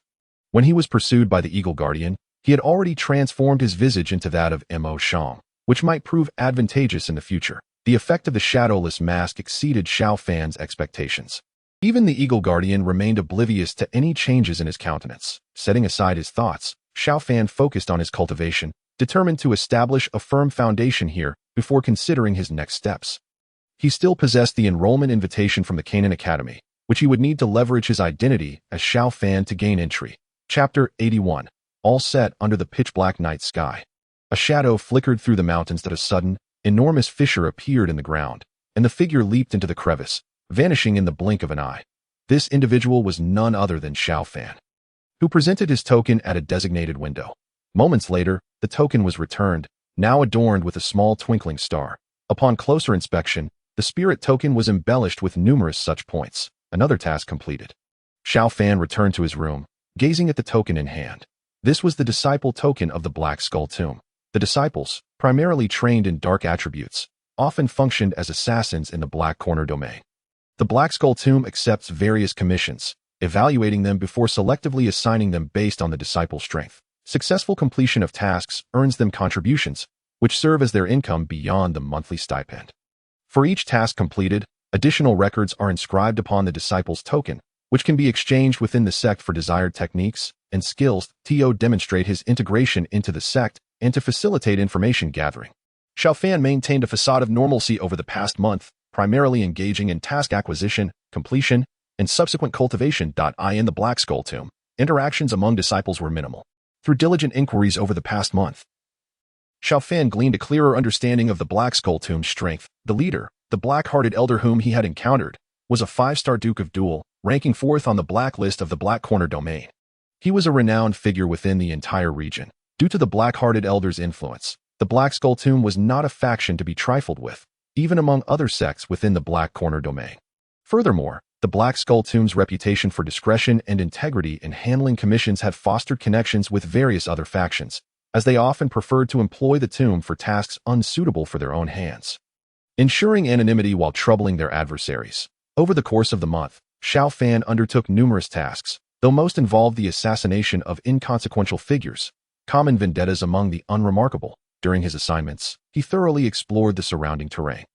When he was pursued by the Eagle Guardian, he had already transformed his visage into that of Mo Shang, which might prove advantageous in the future. The effect of the shadowless mask exceeded Xiao Fan's expectations. Even the Eagle Guardian remained oblivious to any changes in his countenance. Setting aside his thoughts, Xiao Fan focused on his cultivation, determined to establish a firm foundation here before considering his next steps. He still possessed the enrollment invitation from the Canaan Academy, which he would need to leverage his identity as Xiao Fan to gain entry. Chapter 81. All set under the pitch-black night sky. A shadow flickered through the mountains. That a sudden, enormous fissure appeared in the ground, and the figure leaped into the crevice, vanishing in the blink of an eye. This individual was none other than Xiao Fan, who presented his token at a designated window. Moments later, the token was returned, now adorned with a small twinkling star. Upon closer inspection, the spirit token was embellished with numerous such points. Another task completed. Xiao Fan returned to his room, gazing at the token in hand. This was the disciple token of the Black Skull Tomb. The disciples, primarily trained in dark attributes, often functioned as assassins in the Black Corner Domain. The Black Skull Tomb accepts various commissions, evaluating them before selectively assigning them based on the disciple's strength. Successful completion of tasks earns them contributions, which serve as their income beyond the monthly stipend. For each task completed, additional records are inscribed upon the disciple's token, which can be exchanged within the sect for desired techniques and skills to demonstrate his integration into the sect and to facilitate information gathering. Xiao Fan maintained a facade of normalcy over the past month, primarily engaging in task acquisition, completion, and subsequent cultivation. In the Black Skull Tomb, interactions among disciples were minimal. Through diligent inquiries over the past month, Xiao Fan gleaned a clearer understanding of the Black Skull Tomb's strength. The leader, the Black-Hearted Elder whom he had encountered, was a 5-star Duke of Duel, ranking 4th on the blacklist of the Black Corner Domain. He was a renowned figure within the entire region. Due to the Black-Hearted Elder's influence, the Black Skull Tomb was not a faction to be trifled with, even among other sects within the Black Corner Domain. Furthermore, the Black Skull Tomb's reputation for discretion and integrity in handling commissions had fostered connections with various other factions, as they often preferred to employ the tomb for tasks unsuitable for their own hands, ensuring anonymity while troubling their adversaries. Over the course of the month, Xiao Fan undertook numerous tasks, though most involved the assassination of inconsequential figures, common vendettas among the unremarkable. During his assignments, he thoroughly explored the surrounding terrain.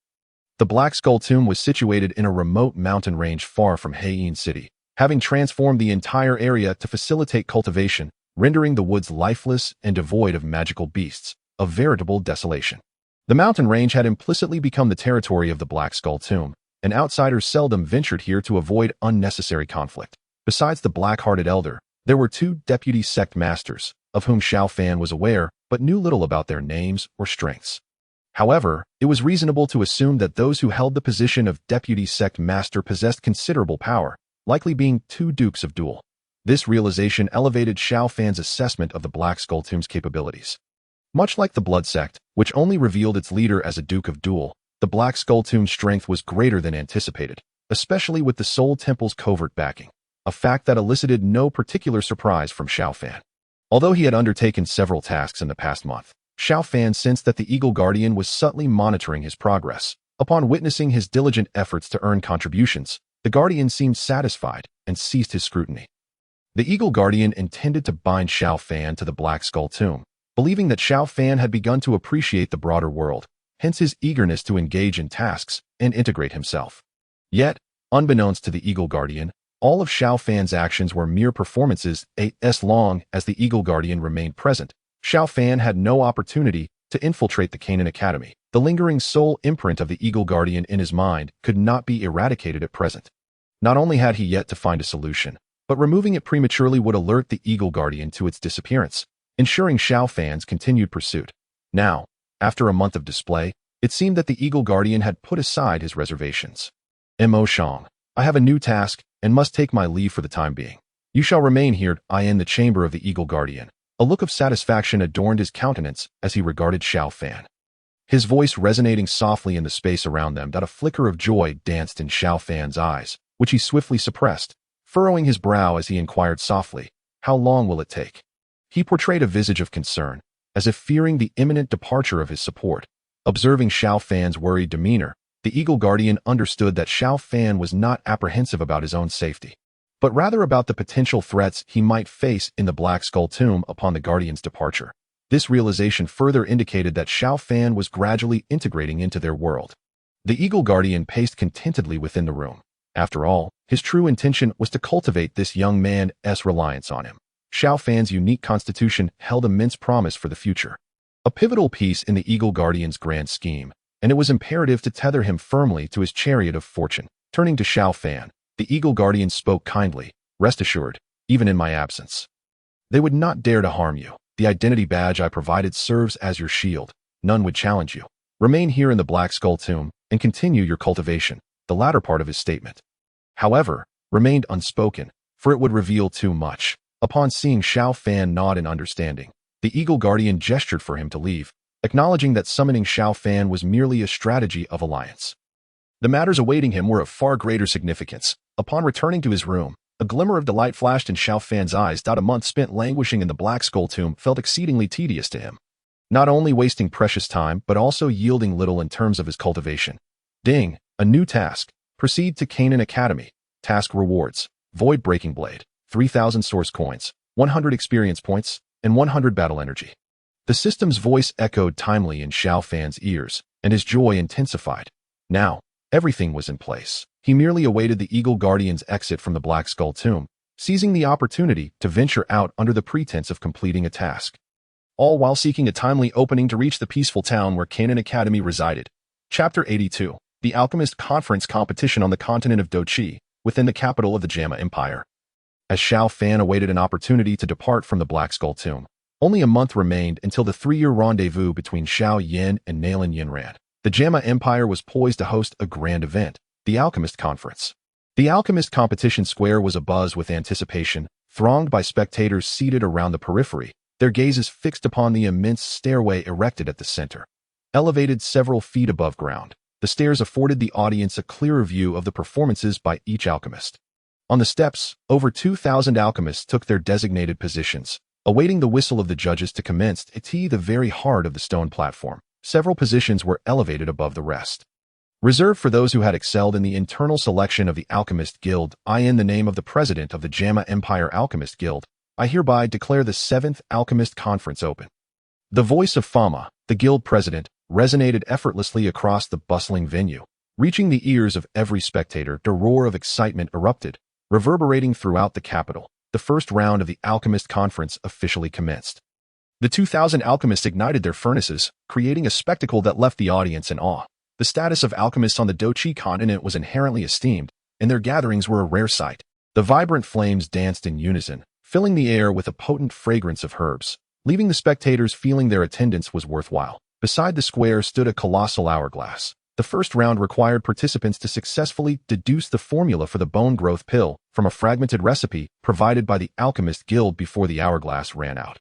The Black Skull Tomb was situated in a remote mountain range far from Heian City. Having transformed the entire area to facilitate cultivation, rendering the woods lifeless and devoid of magical beasts, a veritable desolation. The mountain range had implicitly become the territory of the Black Skull Tomb, and outsiders seldom ventured here to avoid unnecessary conflict. Besides the black-hearted elder, there were 2 deputy sect masters, of whom Xiao Fan was aware but knew little about their names or strengths. However, it was reasonable to assume that those who held the position of deputy sect master possessed considerable power, likely being 2 dukes of Dou. This realization elevated Xiao Fan's assessment of the Black Skull Tomb's capabilities. Much like the Blood Sect, which only revealed its leader as a Duke of Dou, the Black Skull Tomb's strength was greater than anticipated, especially with the Soul Temple's covert backing, a fact that elicited no particular surprise from Xiao Fan. Although he had undertaken several tasks in the past month, Xiao Fan sensed that the Eagle Guardian was subtly monitoring his progress. Upon witnessing his diligent efforts to earn contributions, the Guardian seemed satisfied and ceased his scrutiny. The Eagle Guardian intended to bind Xiao Fan to the Black Skull Tomb, believing that Xiao Fan had begun to appreciate the broader world, hence his eagerness to engage in tasks and integrate himself. Yet, unbeknownst to the Eagle Guardian, all of Xiao Fan's actions were mere performances. As long as the Eagle Guardian remained present, Xiao Fan had no opportunity to infiltrate the Canaan Academy. The lingering soul imprint of the Eagle Guardian in his mind could not be eradicated at present. Not only had he yet to find a solution, but removing it prematurely would alert the Eagle Guardian to its disappearance, ensuring Xiao Fan's continued pursuit. Now, after a month of display, it seemed that the Eagle Guardian had put aside his reservations. Mo Shang, I have a new task and must take my leave for the time being. You shall remain here in the chamber of the Eagle Guardian. A look of satisfaction adorned his countenance as he regarded Xiao Fan. His voice resonating softly in the space around them, that a flicker of joy danced in Xiao Fan's eyes, which he swiftly suppressed, furrowing his brow as he inquired softly, "How long will it take?" He portrayed a visage of concern, as if fearing the imminent departure of his support. Observing Xiao Fan's worried demeanor, the Eagle Guardian understood that Xiao Fan was not apprehensive about his own safety, but rather about the potential threats he might face in the Black Skull Tomb upon the Guardian's departure. This realization further indicated that Xiao Fan was gradually integrating into their world. The Eagle Guardian paced contentedly within the room. After all, his true intention was to cultivate this young man's reliance on him. Xiao Fan's unique constitution held immense promise for the future, a pivotal piece in the Eagle Guardian's grand scheme, and it was imperative to tether him firmly to his chariot of fortune. Turning to Xiao Fan, the Eagle Guardian spoke kindly, "Rest assured, even in my absence, they would not dare to harm you. The identity badge I provided serves as your shield. None would challenge you. Remain here in the Black Skull Tomb and continue your cultivation." The latter part of his statement, however, remained unspoken, for it would reveal too much. Upon seeing Xiao Fan nod in understanding, the Eagle Guardian gestured for him to leave, acknowledging that summoning Xiao Fan was merely a strategy of alliance. The matters awaiting him were of far greater significance. Upon returning to his room, a glimmer of delight flashed in Xiao Fan's eyes. A month spent languishing in the Black Skull Tomb felt exceedingly tedious to him, not only wasting precious time but also yielding little in terms of his cultivation. Ding! A new task. Proceed to Canaan Academy. Task rewards: Void Breaking Blade, 3,000 source coins, 100 experience points, and 100 battle energy. The system's voice echoed timely in Xiao Fan's ears, and his joy intensified. Now, everything was in place. He merely awaited the Eagle Guardian's exit from the Black Skull Tomb, seizing the opportunity to venture out under the pretense of completing a task, all while seeking a timely opening to reach the peaceful town where Canaan Academy resided. Chapter 82. The Alchemist Conference Competition on the continent of Dou Po, within the capital of the Jama Empire. As Xiao Fan awaited an opportunity to depart from the Black Skull Tomb, only a month remained until the 3-year rendezvous between Xiao Yan and Nailin Yinran. The Jama Empire was poised to host a grand event, the Alchemist Conference. The Alchemist Competition Square was abuzz with anticipation, thronged by spectators seated around the periphery, their gazes fixed upon the immense stairway erected at the center. Elevated several feet above ground, the stairs afforded the audience a clearer view of the performances by each alchemist. On the steps, over 2,000 alchemists took their designated positions, awaiting the whistle of the judges to commence at the very heart of the stone platform. Several positions were elevated above the rest, reserved for those who had excelled in the internal selection of the Alchemist Guild. In the name of the president of the Jama Empire Alchemist Guild, I hereby declare the 7th Alchemist Conference open. The voice of Fama, the guild president, resonated effortlessly across the bustling venue, reaching the ears of every spectator. A roar of excitement erupted, reverberating throughout the capital. the first round of the Alchemist Conference officially commenced. The 2,000 alchemists ignited their furnaces, creating a spectacle that left the audience in awe. The status of alchemists on the Dou Po continent was inherently esteemed, and their gatherings were a rare sight. The vibrant flames danced in unison, filling the air with a potent fragrance of herbs, leaving the spectators feeling their attendance was worthwhile. Beside the square stood a colossal hourglass. The first round required participants to successfully deduce the formula for the bone growth pill from a fragmented recipe provided by the Alchemist Guild before the hourglass ran out.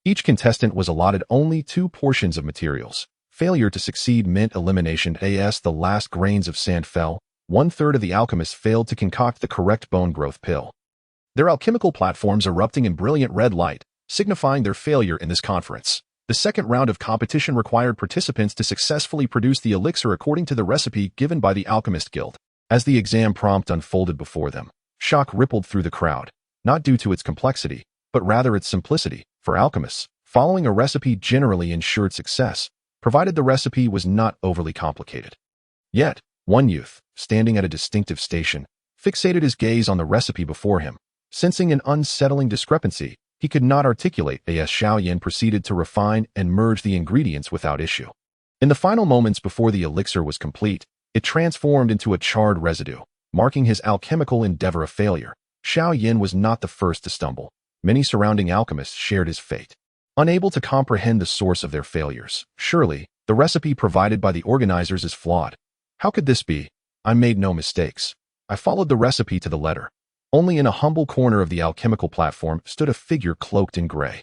Each contestant was allotted only 2 portions of materials. Failure to succeed meant elimination as the last grains of sand fell. 1/3 of the alchemists failed to concoct the correct bone growth pill. Their alchemical platforms erupting in brilliant red light, signifying their failure in this conference. The second round of competition required participants to successfully produce the elixir according to the recipe given by the Alchemist Guild. As the exam prompt unfolded before them, shock rippled through the crowd, not due to its complexity, but rather its simplicity. For alchemists, following a recipe generally ensured success, provided the recipe was not overly complicated. Yet, one youth, standing at a distinctive station, fixated his gaze on the recipe before him. Sensing an unsettling discrepancy, he could not articulate as Xiao Yan proceeded to refine and merge the ingredients without issue. In the final moments before the elixir was complete, it transformed into a charred residue, marking his alchemical endeavor a failure. Xiao Yan was not the first to stumble. Many surrounding alchemists shared his fate. Unable to comprehend the source of their failures, surely, the recipe provided by the organizers is flawed. How could this be? I made no mistakes. I followed the recipe to the letter. Only in a humble corner of the alchemical platform stood a figure cloaked in gray.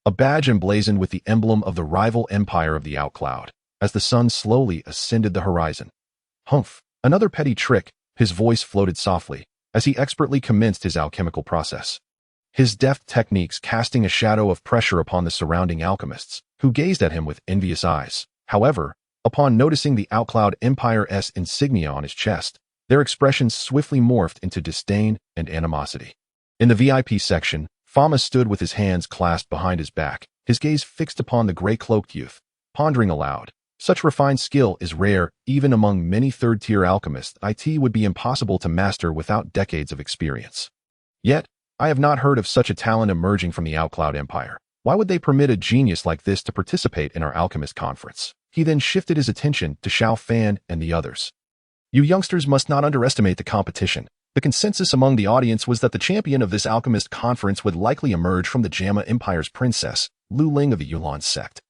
A badge emblazoned with the emblem of the rival empire of the Outcloud, as the sun slowly ascended the horizon. Humph, another petty trick, his voice floated softly, as he expertly commenced his alchemical process. His deft techniques casting a shadow of pressure upon the surrounding alchemists, who gazed at him with envious eyes. However, upon noticing the Outcloud Empire's insignia on his chest, their expressions swiftly morphed into disdain and animosity. In the VIP section, Fama stood with his hands clasped behind his back, his gaze fixed upon the gray-cloaked youth, pondering aloud. Such refined skill is rare, even among many third-tier alchemists. It would be impossible to master without decades of experience. Yet, I have not heard of such a talent emerging from the Outcloud Empire. Why would they permit a genius like this to participate in our alchemist conference? He then shifted his attention to Xiao Fan and the others. You youngsters must not underestimate the competition. The consensus among the audience was that the champion of this alchemist conference would likely emerge from the Jama Empire's princess, Lu Ling of the Yulan sect,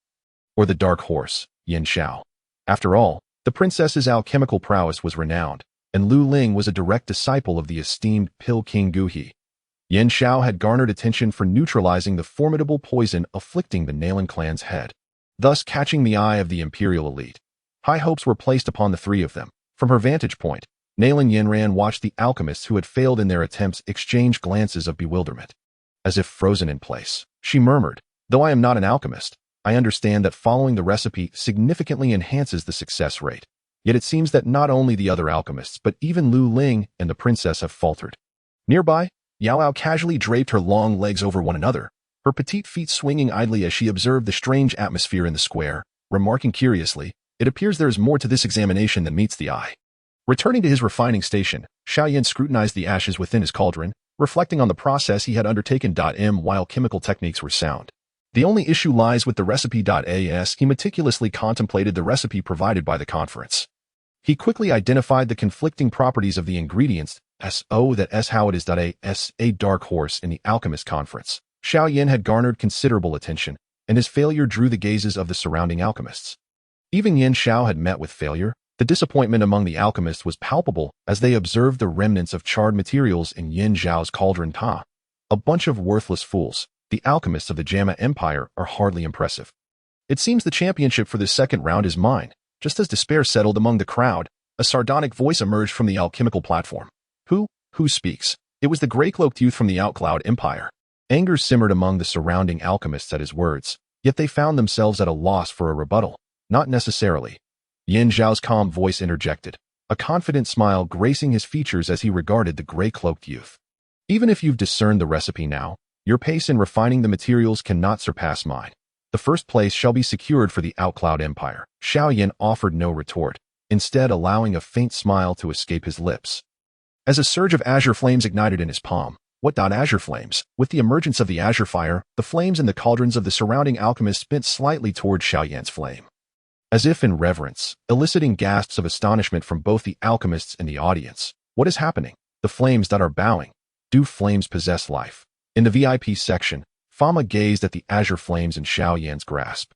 or the Dark Horse, Yin Xiao. After all, the princess's alchemical prowess was renowned, and Lu Ling was a direct disciple of the esteemed Pill King Guhi. Yin Xiao had garnered attention for neutralizing the formidable poison afflicting the Nalan clan's head, thus catching the eye of the imperial elite. High hopes were placed upon the 3 of them. From her vantage point, Nalan Yinran watched the alchemists who had failed in their attempts exchange glances of bewilderment. As if frozen in place, she murmured, "Though I am not an alchemist, I understand that following the recipe significantly enhances the success rate. Yet it seems that not only the other alchemists but even Lu Ling and the princess have faltered." Nearby, Yao Lao casually draped her long legs over one another, her petite feet swinging idly as she observed the strange atmosphere in the square, remarking curiously, "It appears there is more to this examination than meets the eye." Returning to his refining station, Xiao Yan scrutinized the ashes within his cauldron, reflecting on the process he had undertaken. While chemical techniques were sound, the only issue lies with the recipe. As he meticulously contemplated the recipe provided by the conference, he quickly identified the conflicting properties of the ingredients. That's how it is. A dark horse in the alchemist conference. Xiao Yan had garnered considerable attention, and his failure drew the gazes of the surrounding alchemists. Even Yin Xiao had met with failure. The disappointment among the alchemists was palpable as they observed the remnants of charred materials in Yin Zhao's cauldron. A bunch of worthless fools. The alchemists of the Jama Empire are hardly impressive. It seems the championship for this second round is mine. Just as despair settled among the crowd, a sardonic voice emerged from the alchemical platform. Who speaks? It was the gray-cloaked youth from the Outcloud Empire. Anger simmered among the surrounding alchemists at his words, yet they found themselves at a loss for a rebuttal. Not necessarily. Yin Zhao's calm voice interjected, a confident smile gracing his features as he regarded the gray-cloaked youth. Even if you've discerned the recipe now, your pace in refining the materials cannot surpass mine. The first place shall be secured for the Outcloud Empire. Xiao Yan offered no retort, instead allowing a faint smile to escape his lips. As a surge of azure flames ignited in his palm, What? Azure flames. With the emergence of the azure fire, the flames in the cauldrons of the surrounding alchemists bent slightly toward Xiao Yan's flame, as if in reverence, eliciting gasps of astonishment from both the alchemists and the audience. What is happening? The flames that are bowing. Do flames possess life? In the VIP section, Fama gazed at the azure flames in Xiao Yan's grasp,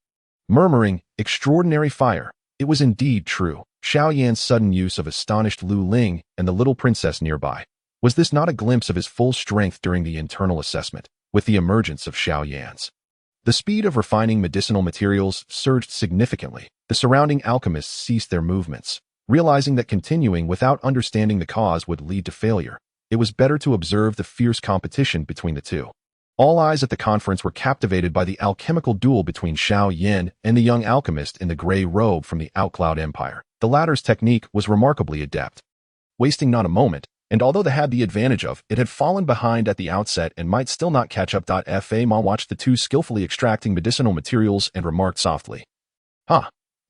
murmuring, extraordinary fire. It was indeed true. Xiao Yan's sudden use of astonished Lu Ling and the little princess nearby. Was this not a glimpse of his full strength during the internal assessment, with the emergence of Xiao Yan's? The speed of refining medicinal materials surged significantly. The surrounding alchemists ceased their movements, realizing that continuing without understanding the cause would lead to failure. It was better to observe the fierce competition between the two. All eyes at the conference were captivated by the alchemical duel between Xiao Yan and the young alchemist in the gray robe from the Outcloud Empire. The latter's technique was remarkably adept, wasting not a moment, and although they had the advantage of, it had fallen behind at the outset and might still not catch up. Ma watched the two skillfully extracting medicinal materials and remarked softly,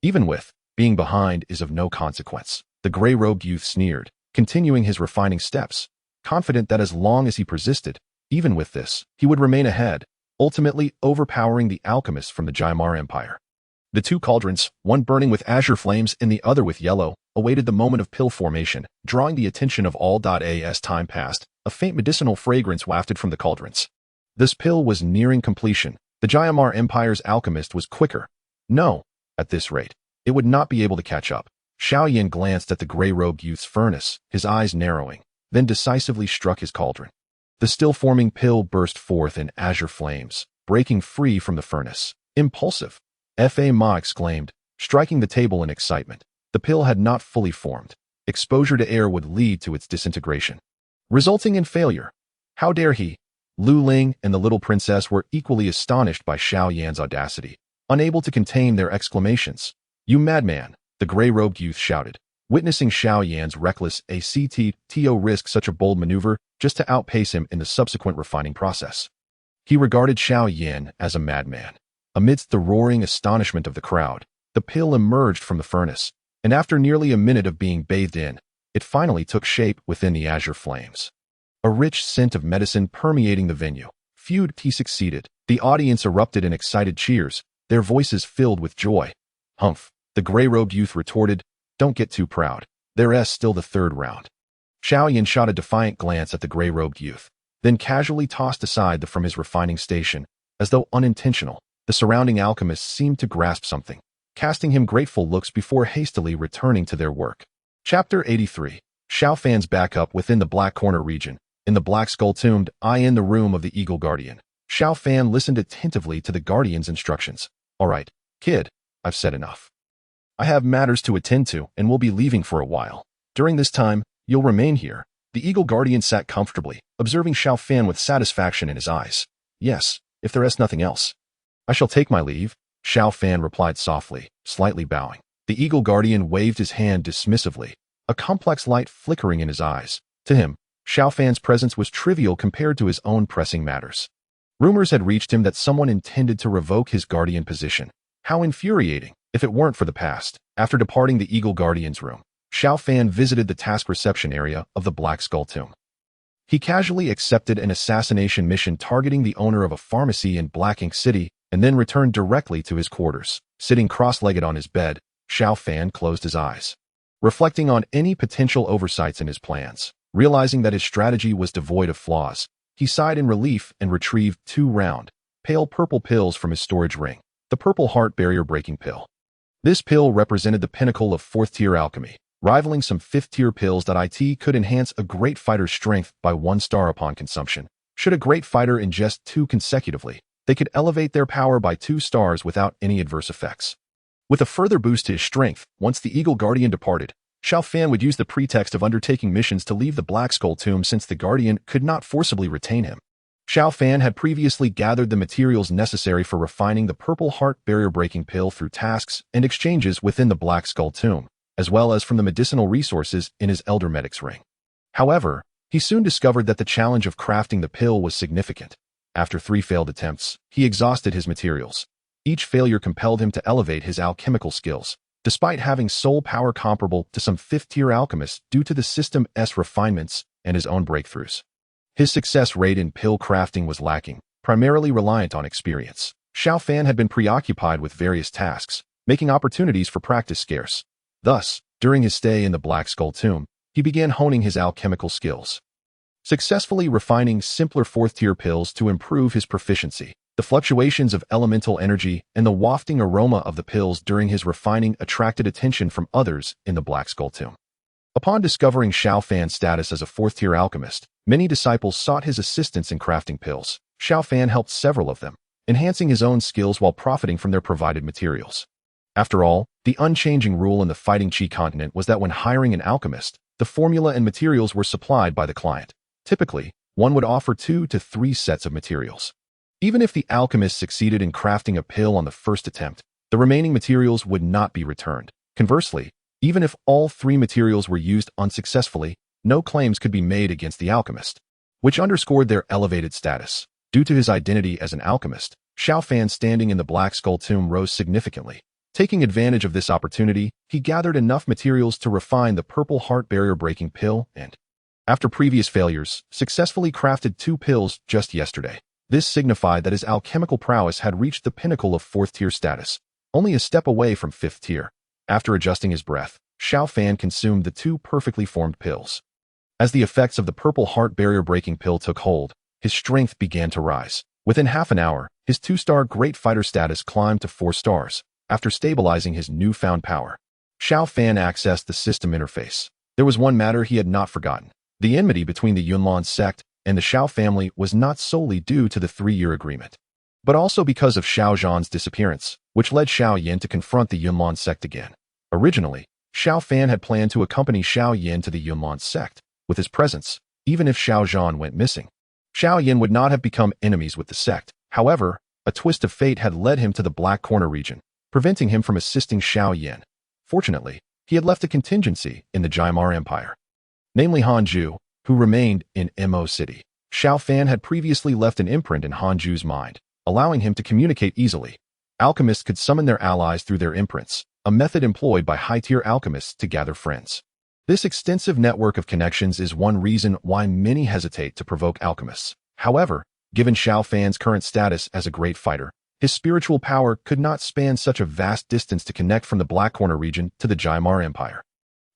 even with being behind is of no consequence. The gray-robed youth sneered, continuing his refining steps, confident that as long as he persisted, even with this, he would remain ahead, ultimately overpowering the alchemists from the Jaimar Empire. The two cauldrons, one burning with azure flames and the other with yellow, awaited the moment of pill formation, drawing the attention of all. As time passed, a faint medicinal fragrance wafted from the cauldrons. This pill was nearing completion. The Jaimar Empire's alchemist was quicker. No, at this rate, it would not be able to catch up. Xiao Yan glanced at the gray-robed youth's furnace, his eyes narrowing, then decisively struck his cauldron. The still-forming pill burst forth in azure flames, breaking free from the furnace. Impulsive! Ma exclaimed, striking the table in excitement. The pill had not fully formed. Exposure to air would lead to its disintegration, resulting in failure. How dare he? Lu Ling and the little princess were equally astonished by Xiao Yan's audacity, unable to contain their exclamations. You madman! The gray-robed youth shouted, witnessing Xiao Yan's reckless ACTO risk such a bold maneuver just to outpace him in the subsequent refining process. He regarded Xiao Yan as a madman. Amidst the roaring astonishment of the crowd, the pill emerged from the furnace, and after nearly a minute of being bathed in, it finally took shape within the azure flames. A rich scent of medicine permeating the venue. Feud he succeeded. The audience erupted in excited cheers, their voices filled with joy. Humph, the gray-robed youth retorted, don't get too proud. There's still the third round. Xiao Yan shot a defiant glance at the gray-robed youth, then casually tossed aside from his refining station, as though unintentional. The surrounding alchemists seemed to grasp something, casting him grateful looks before hastily returning to their work. Chapter 83. Xiao Fan's backup within the Black Corner region. In the Black Skull Tomb, in the room of the Eagle Guardian. Xiao Fan listened attentively to the Guardian's instructions. All right, kid, I've said enough. I have matters to attend to and will be leaving for a while. During this time, you'll remain here. The Eagle Guardian sat comfortably, observing Xiao Fan with satisfaction in his eyes. Yes, if there is nothing else. I shall take my leave, Xiao Fan replied softly, slightly bowing. The Eagle Guardian waved his hand dismissively, a complex light flickering in his eyes. To him, Xiao Fan's presence was trivial compared to his own pressing matters. Rumors had reached him that someone intended to revoke his guardian position. How infuriating, if it weren't for the past. After departing the Eagle Guardian's room, Xiao Fan visited the task reception area of the Black Skull Tomb. He casually accepted an assassination mission targeting the owner of a pharmacy in Black Ink City, and then returned directly to his quarters. Sitting cross-legged on his bed, Xiao Fan closed his eyes, reflecting on any potential oversights in his plans. Realizing that his strategy was devoid of flaws, he sighed in relief and retrieved 2 round, pale purple pills from his storage ring. The purple heart barrier-breaking pill. This pill represented the pinnacle of 4th-tier alchemy, rivaling some 5th-tier pills that could enhance a great fighter's strength by 1 star upon consumption. Should a great fighter ingest 2 consecutively, they could elevate their power by 2 stars without any adverse effects. With a further boost to his strength, once the Eagle Guardian departed, Xiao Fan would use the pretext of undertaking missions to leave the Black Skull Tomb since the Guardian could not forcibly retain him. Xiao Fan had previously gathered the materials necessary for refining the purple heart barrier-breaking pill through tasks and exchanges within the Black Skull Tomb, as well as from the medicinal resources in his Elder Medic's ring. However, he soon discovered that the challenge of crafting the pill was significant. After 3 failed attempts, he exhausted his materials. Each failure compelled him to elevate his alchemical skills, despite having soul power comparable to some 5th-tier alchemists due to the system's refinements and his own breakthroughs. His success rate in pill crafting was lacking, primarily reliant on experience. Xiao Fan had been preoccupied with various tasks, making opportunities for practice scarce. Thus, during his stay in the Black Skull Tomb, he began honing his alchemical skills, successfully refining simpler fourth-tier pills to improve his proficiency. The fluctuations of elemental energy and the wafting aroma of the pills during his refining attracted attention from others in the Black Skull Tomb. Upon discovering Xiao Fan's status as a fourth-tier alchemist, many disciples sought his assistance in crafting pills. Xiao Fan helped several of them, enhancing his own skills while profiting from their provided materials. After all, the unchanging rule in the Fighting Qi continent was that when hiring an alchemist, the formula and materials were supplied by the client. Typically, one would offer 2 to 3 sets of materials. Even if the alchemist succeeded in crafting a pill on the first attempt, the remaining materials would not be returned. Conversely, even if all 3 materials were used unsuccessfully, no claims could be made against the alchemist, which underscored their elevated status. Due to his identity as an alchemist, Xiao Fan's standing in the Black Skull Tomb rose significantly. Taking advantage of this opportunity, he gathered enough materials to refine the purple heart barrier-breaking pill and, after previous failures, successfully crafted 2 pills just yesterday. This signified that his alchemical prowess had reached the pinnacle of 4th-tier status, only a step away from 5th tier. After adjusting his breath, Xiao Fan consumed the 2 perfectly formed pills. As the effects of the purple heart barrier-breaking pill took hold, his strength began to rise. Within half an hour, his 2-star Great Fighter status climbed to 4 stars. After stabilizing his newfound power, Xiao Fan accessed the system interface. There was one matter he had not forgotten. The enmity between the Yunlan sect and the Xiao family was not solely due to the 3-year agreement, but also because of Xiao Zhan's disappearance, which led Xiao Yan to confront the Yunlan sect again. Originally, Xiao Fan had planned to accompany Xiao Yan to the Yunlan sect. With his presence, even if Xiao Zhan went missing, Xiao Yan would not have become enemies with the sect. However, a twist of fate had led him to the Black Corner region, preventing him from assisting Xiao Yan. Fortunately, he had left a contingency in the Jaimar Empire, namely Hanju, who remained in Mo City. Xiao Fan had previously left an imprint in Hanju's mind, allowing him to communicate easily. Alchemists could summon their allies through their imprints, a method employed by high-tier alchemists to gather friends. This extensive network of connections is one reason why many hesitate to provoke alchemists. However, given Xiao Fan's current status as a great fighter, his spiritual power could not span such a vast distance to connect from the Black Corner region to the Jaimar Empire.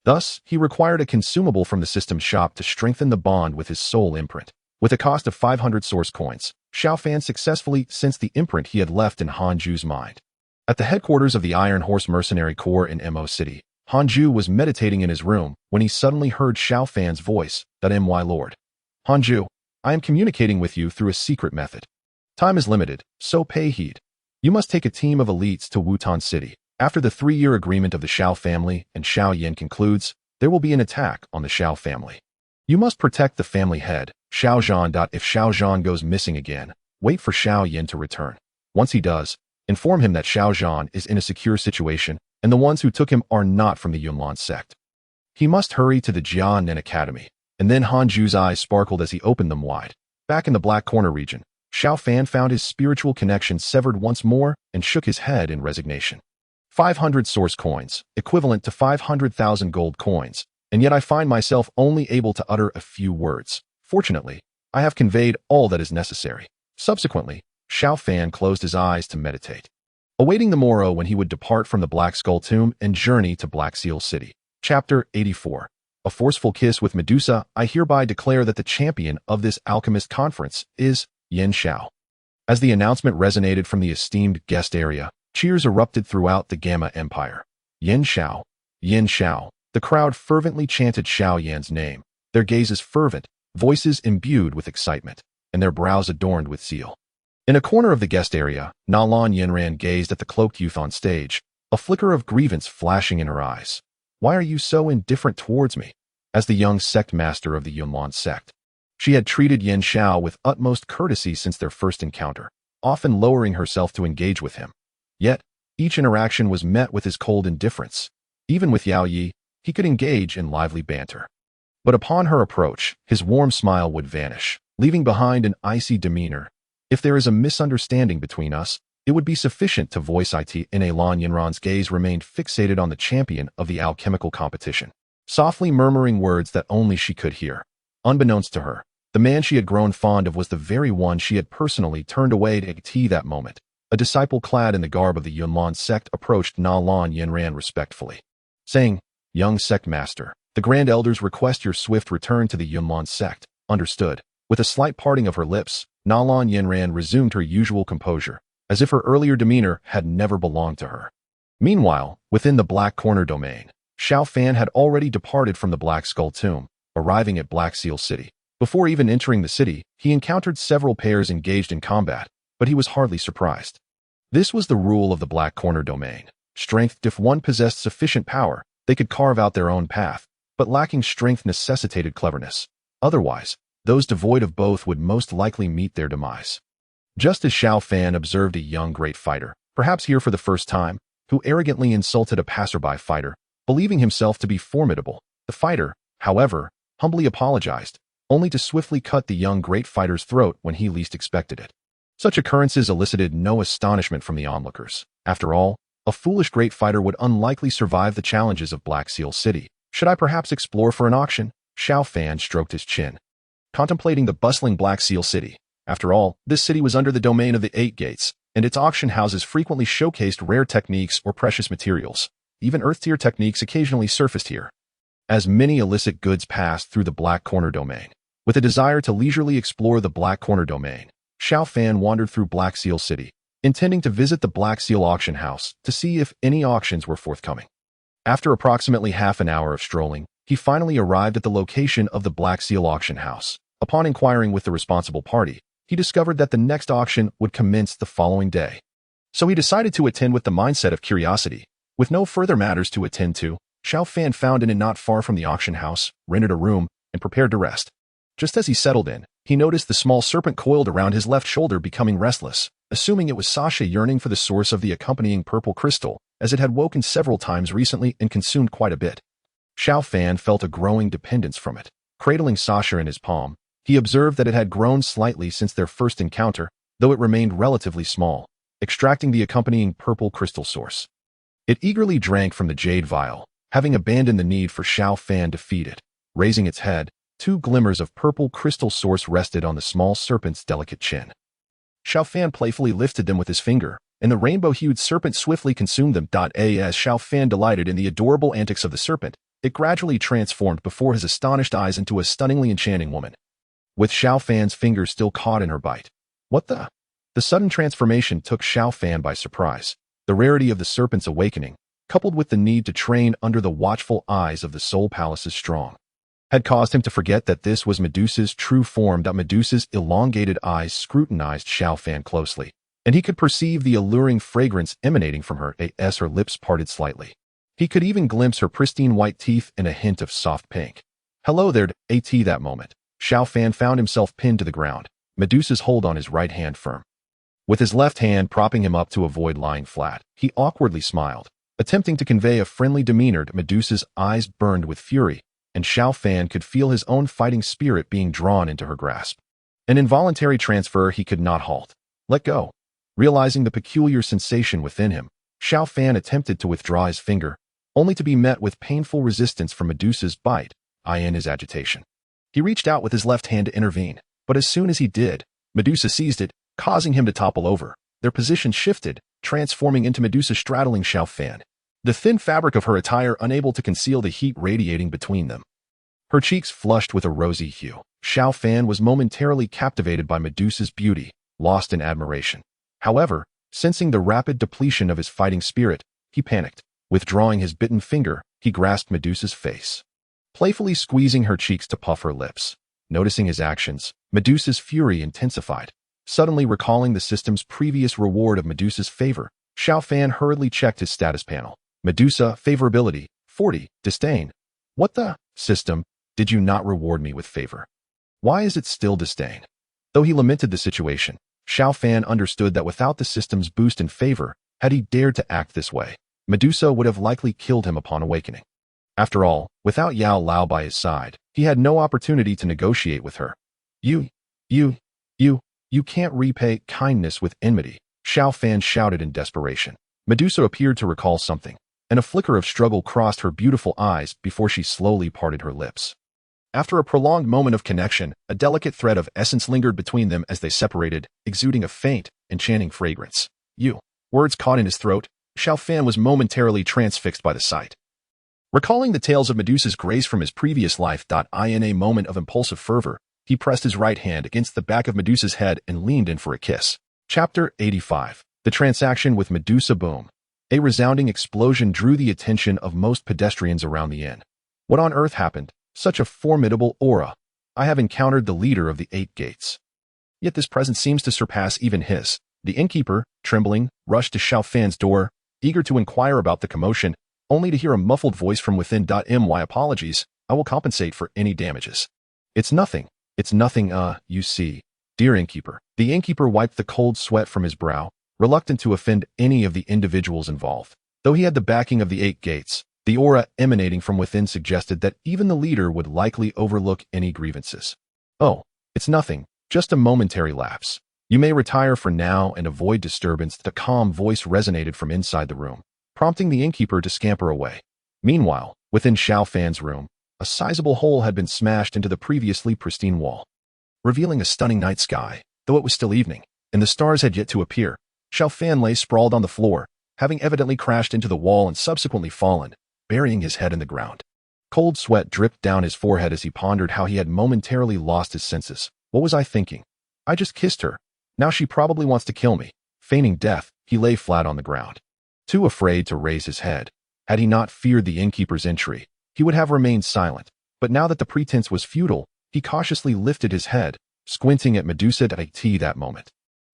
Thus, he required a consumable from the system's shop to strengthen the bond with his soul imprint. With a cost of 500 source coins, Xiao Fan successfully sensed the imprint he had left in Hanju's mind. At the headquarters of the Iron Horse Mercenary Corps in Mo City, Hanju was meditating in his room when he suddenly heard Xiao Fan's voice, "My lord. Hanju, I am communicating with you through a secret method. Time is limited, so pay heed. You must take a team of elites to Wutan City. After the 3-year agreement of the Xiao family and Xiao Yan concludes, there will be an attack on the Xiao family. You must protect the family head, Xiao Zhan. If Xiao Zhan goes missing again, wait for Xiao Yan to return. Once he does, inform him that Xiao Zhan is in a secure situation and the ones who took him are not from the Yunlan sect. He must hurry to the Jianan Academy." And then Hanju's eyes sparkled as he opened them wide. Back in the Black Corner region, Xiao Fan found his spiritual connection severed once more and shook his head in resignation. 500 source coins, equivalent to 500,000 gold coins, and yet I find myself only able to utter a few words. Fortunately, I have conveyed all that is necessary. Subsequently, Xiao Fan closed his eyes to meditate, awaiting the morrow when he would depart from the Black Skull Tomb and journey to Black Seal City. Chapter 84. A Forceful Kiss with Medusa. I hereby declare that the champion of this alchemist conference is Yin Xiao. As the announcement resonated from the esteemed guest area, cheers erupted throughout the Gamma Empire. Yin Xiao, Yin Xiao. The crowd fervently chanted Xiao Yan's name, their gazes fervent, voices imbued with excitement, and their brows adorned with zeal. In a corner of the guest area, Nalan Yinran gazed at the cloaked youth on stage, a flicker of grievance flashing in her eyes. "Why are you so indifferent towards me?" As the young sect master of the Yunlan sect, she had treated Yin Xiao with utmost courtesy since their first encounter, often lowering herself to engage with him. Yet, each interaction was met with his cold indifference. Even with Yao Yi, he could engage in lively banter. But upon her approach, his warm smile would vanish, leaving behind an icy demeanor. "If there is a misunderstanding between us, it would be sufficient to voice it." In Lan Yinran's gaze remained fixated on the champion of the alchemical competition, softly murmuring words that only she could hear. Unbeknownst to her, The man she had grown fond of was the very one she had personally turned away to tea that moment. A disciple clad in the garb of the Yunlong sect approached Na Lan Yanran respectfully, saying, "Young sect master, the grand elders request your swift return to the Yunlong sect." Understood. With a slight parting of her lips, Na Lan Yanran resumed her usual composure, as if her earlier demeanor had never belonged to her. Meanwhile, within the Black Corner domain, Xiao Fan had already departed from the Black Skull Tomb, arriving at Black Seal City. Before even entering the city, he encountered several pairs engaged in combat, but he was hardly surprised. This was the rule of the Black Corner domain. Strength. If one possessed sufficient power, they could carve out their own path, but lacking strength necessitated cleverness. Otherwise, those devoid of both would most likely meet their demise. Just as Xiao Fan observed a young great fighter, perhaps here for the first time, who arrogantly insulted a passerby fighter, believing himself to be formidable, the fighter, however, humbly apologized, only to swiftly cut the young great fighter's throat when he least expected it. Such occurrences elicited no astonishment from the onlookers. After all, a foolish great fighter would unlikely survive the challenges of Black Seal City. Should I perhaps explore for an auction? Xiao Fan stroked his chin, contemplating the bustling Black Seal City. After all, this city was under the domain of the Eight Gates, and its auction houses frequently showcased rare techniques or precious materials. Even Earth-tier techniques occasionally surfaced here. As many illicit goods passed through the Black Corner domain, with a desire to leisurely explore the Black Corner domain, Xiao Fan wandered through Black Seal City, intending to visit the Black Seal auction house to see if any auctions were forthcoming. After approximately half an hour of strolling, he finally arrived at the location of the Black Seal auction house. Upon inquiring with the responsible party, he discovered that the next auction would commence the following day. So he decided to attend with the mindset of curiosity. With no further matters to attend to, Xiao Fan found an inn not far from the auction house, rented a room, and prepared to rest. Just as he settled in, he noticed the small serpent coiled around his left shoulder becoming restless, assuming it was Shasha yearning for the source of the accompanying purple crystal, as it had woken several times recently and consumed quite a bit. Xiao Fan felt a growing dependence from it. Cradling Shasha in his palm, he observed that it had grown slightly since their first encounter, though it remained relatively small, extracting the accompanying purple crystal source. It eagerly drank from the jade vial, having abandoned the need for Xiao Fan to feed it. Raising its head, two glimmers of purple crystal source rested on the small serpent's delicate chin. Xiao Fan playfully lifted them with his finger, and the rainbow-hued serpent swiftly consumed them. As Xiao Fan delighted in the adorable antics of the serpent, it gradually transformed before his astonished eyes into a stunningly enchanting woman, with Xiao Fan's fingers still caught in her bite. What the? The sudden transformation took Xiao Fan by surprise. The rarity of the serpent's awakening, coupled with the need to train under the watchful eyes of the Soul Palace's strong, had caused him to forget that this was Medusa's true form. Medusa's elongated eyes scrutinized Xiao Fan closely, and he could perceive the alluring fragrance emanating from her as her lips parted slightly. He could even glimpse her pristine white teeth and a hint of soft pink. Hello there, at that moment, Xiao Fan found himself pinned to the ground, Medusa's hold on his right hand firm. With his left hand propping him up to avoid lying flat, he awkwardly smiled, attempting to convey a friendly demeanor. Medusa's eyes burned with fury, and Xiao Fan could feel his own fighting spirit being drawn into her grasp. An involuntary transfer he could not halt. Let go. Realizing the peculiar sensation within him, Xiao Fan attempted to withdraw his finger, only to be met with painful resistance from Medusa's bite. In his agitation, he reached out with his left hand to intervene, but as soon as he did, Medusa seized it, causing him to topple over. Their position shifted, transforming into Medusa straddling Xiao Fan, the thin fabric of her attire unable to conceal the heat radiating between them. Her cheeks flushed with a rosy hue. Xiao Fan was momentarily captivated by Medusa's beauty, lost in admiration. However, sensing the rapid depletion of his fighting spirit, he panicked. Withdrawing his bitten finger, he grasped Medusa's face, playfully squeezing her cheeks to puff her lips. Noticing his actions, Medusa's fury intensified. Suddenly recalling the system's previous reward of Medusa's favor, Xiao Fan hurriedly checked his status panel. Medusa, favorability, 40, disdain. What the? System, did you not reward me with favor? Why is it still disdain? Though he lamented the situation, Xiao Fan understood that without the system's boost in favor, had he dared to act this way, Medusa would have likely killed him upon awakening. After all, without Yao Lao by his side, he had no opportunity to negotiate with her. You can't repay kindness with enmity, Xiao Fan shouted in desperation. Medusa appeared to recall something, and a flicker of struggle crossed her beautiful eyes before she slowly parted her lips. After a prolonged moment of connection, a delicate thread of essence lingered between them as they separated, exuding a faint, enchanting fragrance. You. Words caught in his throat. Xiao Fan was momentarily transfixed by the sight. Recalling the tales of Medusa's grace from his previous life, in a moment of impulsive fervor, he pressed his right hand against the back of Medusa's head and leaned in for a kiss. Chapter 85. The transaction with Medusa. Boom. A resounding explosion drew the attention of most pedestrians around the inn. What on earth happened? Such a formidable aura. I have encountered the leader of the 8 gates. Yet this presence seems to surpass even his. The innkeeper, trembling, rushed to Xiao Fan's door, eager to inquire about the commotion, only to hear a muffled voice from within. My apologies, I will compensate for any damages. It's nothing, you see. Dear innkeeper. The innkeeper wiped the cold sweat from his brow, reluctant to offend any of the individuals involved. Though he had the backing of the 8 gates, the aura emanating from within suggested that even the leader would likely overlook any grievances. Oh, it's nothing, just a momentary lapse. You may retire for now and avoid disturbance. The calm voice resonated from inside the room, prompting the innkeeper to scamper away. Meanwhile, within Xiao Fan's room, a sizable hole had been smashed into the previously pristine wall, revealing a stunning night sky. Though it was still evening, and the stars had yet to appear, Xiao Fan lay sprawled on the floor, having evidently crashed into the wall and subsequently fallen, burying his head in the ground. Cold sweat dripped down his forehead as he pondered how he had momentarily lost his senses. What was I thinking? I just kissed her. Now she probably wants to kill me. Feigning death, he lay flat on the ground, too afraid to raise his head. Had he not feared the innkeeper's entry, he would have remained silent. But now that the pretense was futile, he cautiously lifted his head, squinting at Medusa. That moment,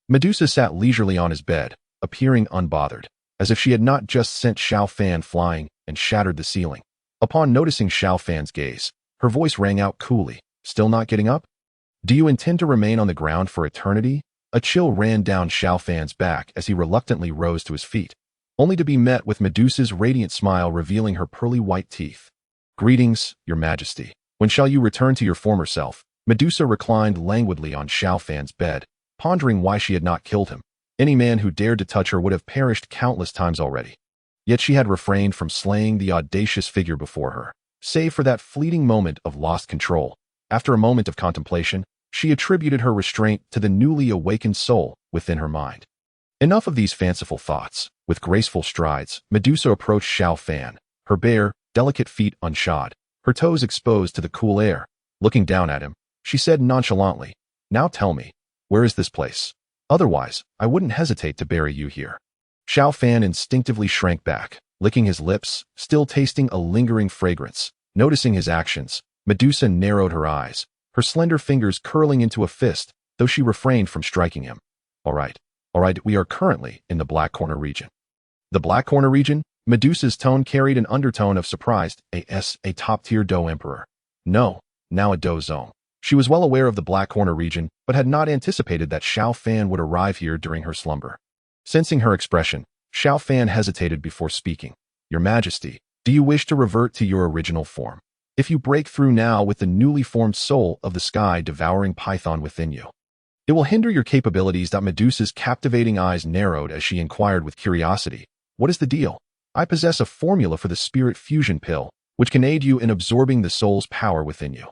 Medusa sat leisurely on his bed, appearing unbothered, as if she had not just sent Xiao Fan flying and shattered the ceiling. Upon noticing Xiao Fan's gaze, her voice rang out coolly. Still not getting up? Do you intend to remain on the ground for eternity? A chill ran down Xiao Fan's back as he reluctantly rose to his feet, only to be met with Medusa's radiant smile revealing her pearly white teeth. Greetings, your majesty. When shall you return to your former self? Medusa reclined languidly on Xiao Fan's bed, pondering why she had not killed him. Any man who dared to touch her would have perished countless times already. Yet she had refrained from slaying the audacious figure before her, save for that fleeting moment of lost control. After a moment of contemplation, she attributed her restraint to the newly awakened soul within her mind. Enough of these fanciful thoughts. With graceful strides, Medusa approached Xiao Fan, her bare, delicate feet unshod, her toes exposed to the cool air. Looking down at him, she said nonchalantly, "Now tell me, where is this place? Otherwise, I wouldn't hesitate to bury you here." Xiao Fan instinctively shrank back, licking his lips, still tasting a lingering fragrance. Noticing his actions, Medusa narrowed her eyes, her slender fingers curling into a fist, though she refrained from striking him. All right, we are currently in the Black Corner region. The Black Corner region? Medusa's tone carried an undertone of surprise. A top-tier Dou emperor. No, now a Dou zone. She was well aware of the Black Corner region, but had not anticipated that Xiao Fan would arrive here during her slumber. Sensing her expression, Xiao Fan hesitated before speaking. Your Majesty, do you wish to revert to your original form? If you break through now with the newly formed soul of the sky devouring python within you, it will hinder your capabilities. Medusa's captivating eyes narrowed as she inquired with curiosity. What is the deal? I possess a formula for the spirit fusion pill, which can aid you in absorbing the soul's power within you.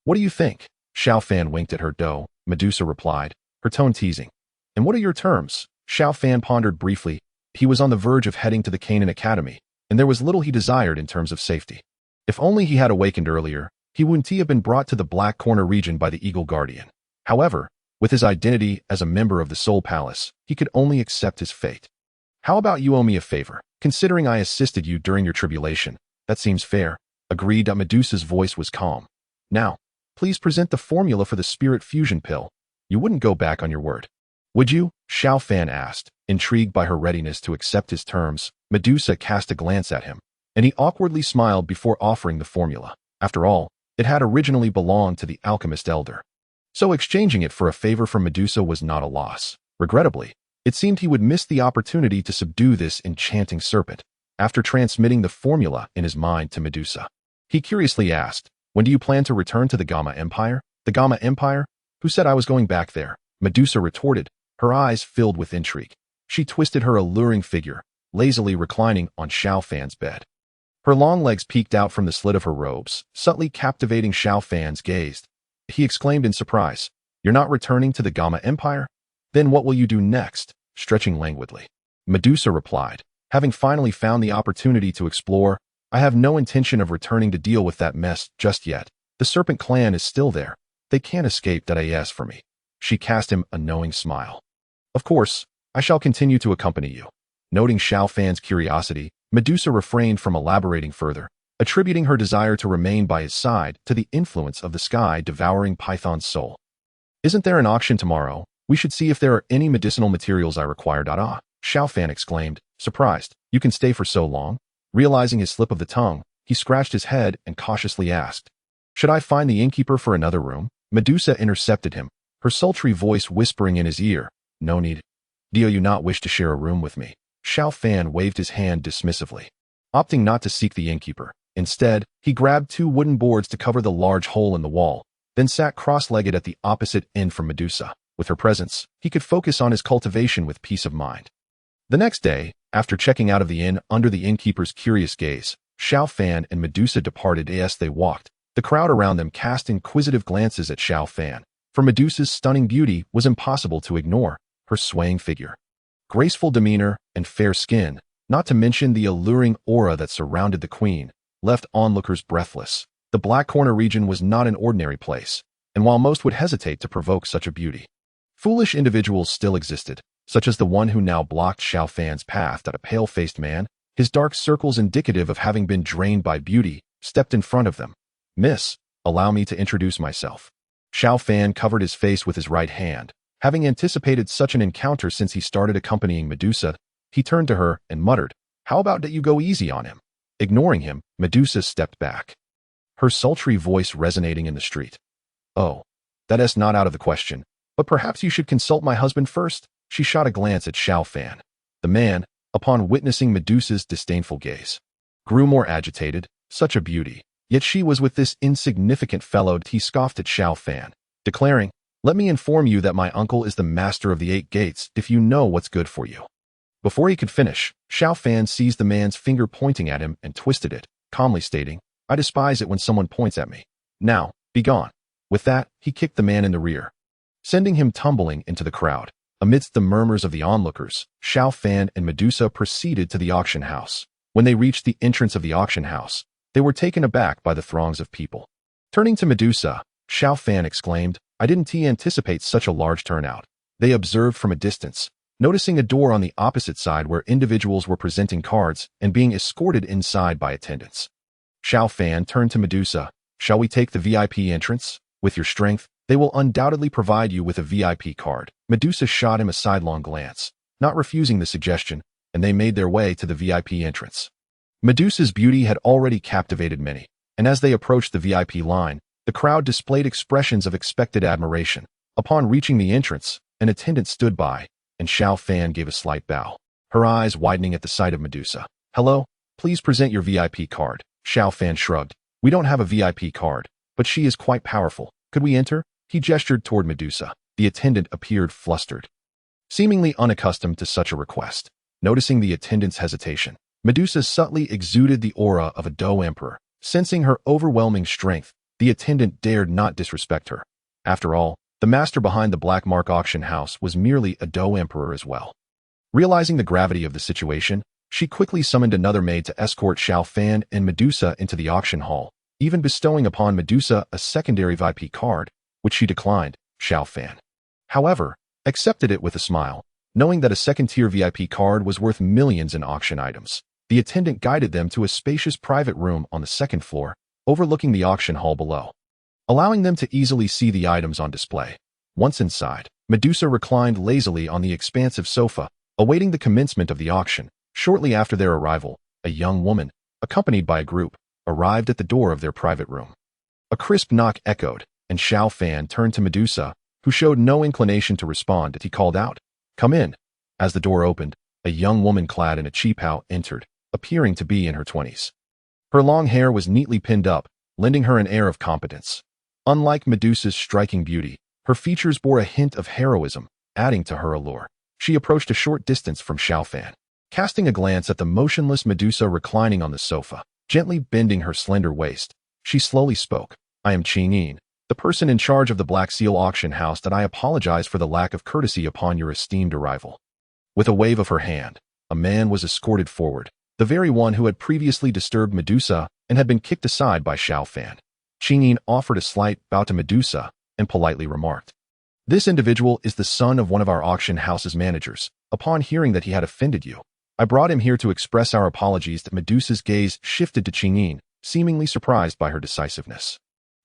What do you think? Xiao Fan winked at her. Dou, Medusa replied, her tone teasing. And what are your terms? Xiao Fan pondered briefly. He was on the verge of heading to the Canaan Academy, and there was little he desired in terms of safety. If only he had awakened earlier, he wouldn't have been brought to the Black Corner region by the Eagle Guardian. However, with his identity as a member of the Soul Palace, he could only accept his fate. How about you owe me a favor? Considering I assisted you during your tribulation, that seems fair. Agreed. Medusa's voice was calm. Now, please present the formula for the spirit fusion pill. You wouldn't go back on your word, would you? Xiao Fan asked, intrigued by her readiness to accept his terms. Medusa cast a glance at him, and he awkwardly smiled before offering the formula. After all, it had originally belonged to the alchemist elder. So exchanging it for a favor from Medusa was not a loss. Regrettably, it seemed he would miss the opportunity to subdue this enchanting serpent. After transmitting the formula in his mind to Medusa, he curiously asked, when do you plan to return to the Gamma Empire? The Gamma Empire? Who said I was going back there? Medusa retorted, her eyes filled with intrigue. She twisted her alluring figure, lazily reclining on Xiao Fan's bed. Her long legs peeked out from the slit of her robes, subtly captivating Xiao Fan's gaze. He exclaimed in surprise, "You're not returning to the Gamma Empire? Then what will you do next?" Stretching languidly. Medusa replied, "Having finally found the opportunity to explore, I have no intention of returning to deal with that mess just yet. The Serpent Clan is still there. They can't escape that AS for me." She cast him a knowing smile. "Of course, I shall continue to accompany you." Noting Xiao Fan's curiosity, Medusa refrained from elaborating further, attributing her desire to remain by his side to the influence of the sky devouring Python's soul. "Isn't there an auction tomorrow? We should see if there are any medicinal materials I require." Ah, Xiao Fan exclaimed, surprised. "You can stay for so long?" Realizing his slip of the tongue, he scratched his head and cautiously asked, "Should I find the innkeeper for another room?" Medusa intercepted him, her sultry voice whispering in his ear, "No need. Do you not wish to share a room with me?" Xiao Fan waved his hand dismissively, opting not to seek the innkeeper. Instead, he grabbed 2 wooden boards to cover the large hole in the wall, then sat cross-legged at the opposite end from Medusa. With her presence, he could focus on his cultivation with peace of mind. The next day, after checking out of the inn under the innkeeper's curious gaze, Xiao Fan and Medusa departed as they walked. The crowd around them cast inquisitive glances at Xiao Fan, for Medusa's stunning beauty was impossible to ignore. Her swaying figure, graceful demeanor, and fair skin, not to mention the alluring aura that surrounded the queen, left onlookers breathless. The Black Corner region was not an ordinary place, and while most would hesitate to provoke such a beauty, foolish individuals still existed, such as the one who now blocked Xiao Fan's path. A pale-faced man, his dark circles indicative of having been drained by beauty, stepped in front of them. "Miss, allow me to introduce myself." Xiao Fan covered his face with his right hand. Having anticipated such an encounter since he started accompanying Medusa, he turned to her and muttered, "How about that you go easy on him?" Ignoring him, Medusa stepped back, her sultry voice resonating in the street. "Oh, that is not out of the question, but perhaps you should consult my husband first." She shot a glance at Xiao Fan. The man, upon witnessing Medusa's disdainful gaze, grew more agitated. Such a beauty, yet she was with this insignificant fellow. He scoffed at Xiao Fan, declaring, "Let me inform you that my uncle is the master of the 8 gates, if you know what's good for you." Before he could finish, Xiao Fan seized the man's finger pointing at him and twisted it, calmly stating, "I despise it when someone points at me. Now, be gone." With that, he kicked the man in the rear, sending him tumbling into the crowd. Amidst the murmurs of the onlookers, Xiao Fan and Medusa proceeded to the auction house. When they reached the entrance of the auction house, they were taken aback by the throngs of people. Turning to Medusa, Xiao Fan exclaimed, "I didn't anticipate such a large turnout." They observed from a distance, noticing a door on the opposite side where individuals were presenting cards and being escorted inside by attendants. Xiao Fan turned to Medusa, "Shall we take the VIP entrance? With your strength, they will undoubtedly provide you with a VIP card." Medusa shot him a sidelong glance, not refusing the suggestion, and they made their way to the VIP entrance. Medusa's beauty had already captivated many, and as they approached the VIP line, the crowd displayed expressions of expected admiration. Upon reaching the entrance, an attendant stood by, and Xiao Fan gave a slight bow, her eyes widening at the sight of Medusa. "Hello, please present your VIP card." Xiao Fan shrugged. "We don't have a VIP card, but she is quite powerful. Could we enter?" He gestured toward Medusa. The attendant appeared flustered, seemingly unaccustomed to such a request. Noticing the attendant's hesitation, Medusa subtly exuded the aura of a Dou emperor. Sensing her overwhelming strength, the attendant dared not disrespect her. After all, the master behind the Black Mark auction house was merely a Dou emperor as well. Realizing the gravity of the situation, she quickly summoned another maid to escort Xiao Fan and Medusa into the auction hall, even bestowing upon Medusa a secondary VIP card, which she declined. Xiao Fan, however, accepted it with a smile, knowing that a second-tier VIP card was worth millions in auction items. The attendant guided them to a spacious private room on the second floor, overlooking the auction hall below, allowing them to easily see the items on display. Once inside, Medusa reclined lazily on the expansive sofa, awaiting the commencement of the auction. Shortly after their arrival, a young woman, accompanied by a group, arrived at the door of their private room. A crisp knock echoed, and Xiao Fan turned to Medusa, who showed no inclination to respond. He called out, "Come in." As the door opened, a young woman clad in a cheapao entered, appearing to be in her 20s. Her long hair was neatly pinned up, lending her an air of competence. Unlike Medusa's striking beauty, her features bore a hint of heroism, adding to her allure. She approached a short distance from Xiao Fan, casting a glance at the motionless Medusa reclining on the sofa. Gently bending her slender waist, she slowly spoke. I am Qingyin, the person in charge of the Black Seal auction house, that I apologize for the lack of courtesy upon your esteemed arrival. With a wave of her hand, a man was escorted forward, the very one who had previously disturbed Medusa and had been kicked aside by Xiao Fan. Qingyin offered a slight bow to Medusa and politely remarked, "This individual is the son of one of our auction house's managers. Upon hearing that he had offended you, I brought him here to express our apologies." That Medusa's gaze shifted to Qingyin, seemingly surprised by her decisiveness.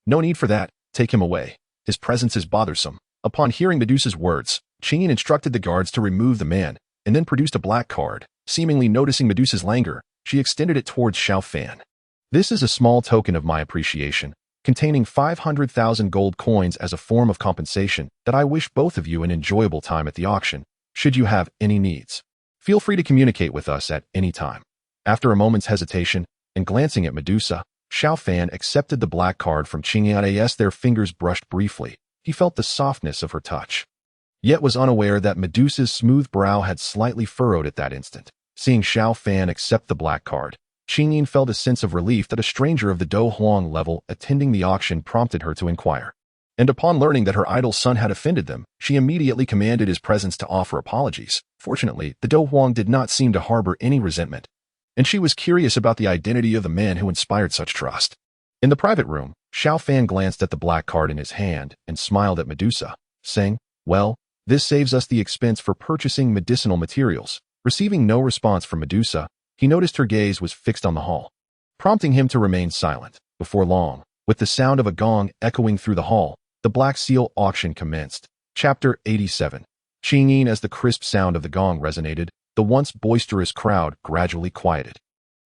"No need for that. Take him away. His presence is bothersome." Upon hearing Medusa's words, Qingyin instructed the guards to remove the man and then produced a black card. Seemingly noticing Medusa's languor, she extended it towards Xiao Fan. "This is a small token of my appreciation, containing 500,000 gold coins as a form of compensation, that I wish both of you an enjoyable time at the auction. Should you have any needs, feel free to communicate with us at any time." After a moment's hesitation and glancing at Medusa, Xiao Fan accepted the black card from Qingyin. As their fingers brushed briefly, he felt the softness of her touch, yet was unaware that Medusa's smooth brow had slightly furrowed at that instant. Seeing Xiao Fan accept the black card, Qingyin felt a sense of relief that a stranger of the Dou Huang level attending the auction prompted her to inquire. And upon learning that her idol's son had offended them, she immediately commanded his presence to offer apologies. Fortunately, the Dou Huang did not seem to harbor any resentment, and she was curious about the identity of the man who inspired such trust. In the private room, Xiao Fan glanced at the black card in his hand and smiled at Medusa, saying, "Well, this saves us the expense for purchasing medicinal materials." Receiving no response from Medusa, he noticed her gaze was fixed on the hall, prompting him to remain silent. Before long, with the sound of a gong echoing through the hall, the Black Seal auction commenced. Chapter 87. Qingyin. As the crisp sound of the gong resonated, the once boisterous crowd gradually quieted.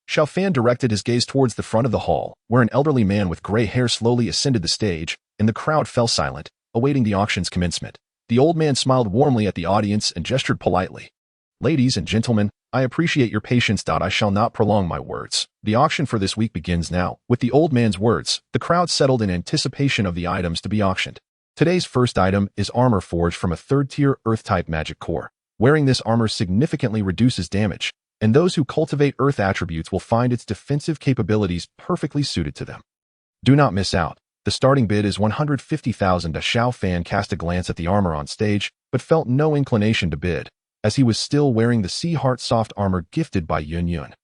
Xiao Fan directed his gaze towards the front of the hall, where an elderly man with gray hair slowly ascended the stage, and the crowd fell silent, awaiting the auction's commencement. The old man smiled warmly at the audience and gestured politely. "Ladies and gentlemen, I appreciate your patience. I shall not prolong my words. The auction for this week begins now." With the old man's words, the crowd settled in anticipation of the items to be auctioned. Today's first item is armor forged from a third-tier Earth-type magic core. Wearing this armor significantly reduces damage, and those who cultivate Earth attributes will find its defensive capabilities perfectly suited to them. Do not miss out. The starting bid is 150,000. Xiao Fan cast a glance at the armor on stage, but felt no inclination to bid, as he was still wearing the Sea Heart soft armor gifted by Yun Yun,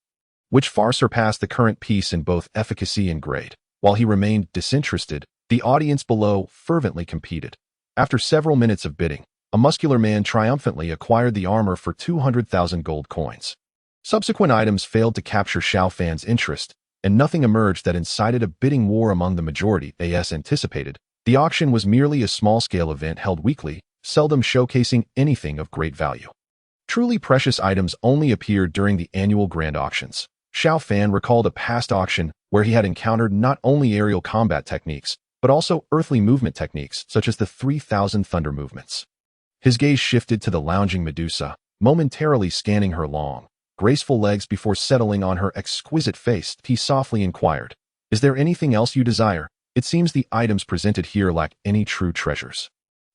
which far surpassed the current piece in both efficacy and grade. While he remained disinterested, the audience below fervently competed. After several minutes of bidding, a muscular man triumphantly acquired the armor for 200,000 gold coins. Subsequent items failed to capture Xiao Fan's interest, and nothing emerged that incited a bidding war among the majority. As anticipated, the auction was merely a small-scale event held weekly, seldom showcasing anything of great value. Truly precious items only appeared during the annual grand auctions. Xiao Fan recalled a past auction where he had encountered not only aerial combat techniques, but also earthly movement techniques such as the 3,000 thunder movements. His gaze shifted to the lounging Medusa, momentarily scanning her long, graceful legs before settling on her exquisite face. He softly inquired, "Is there anything else you desire? It seems the items presented here lack any true treasures."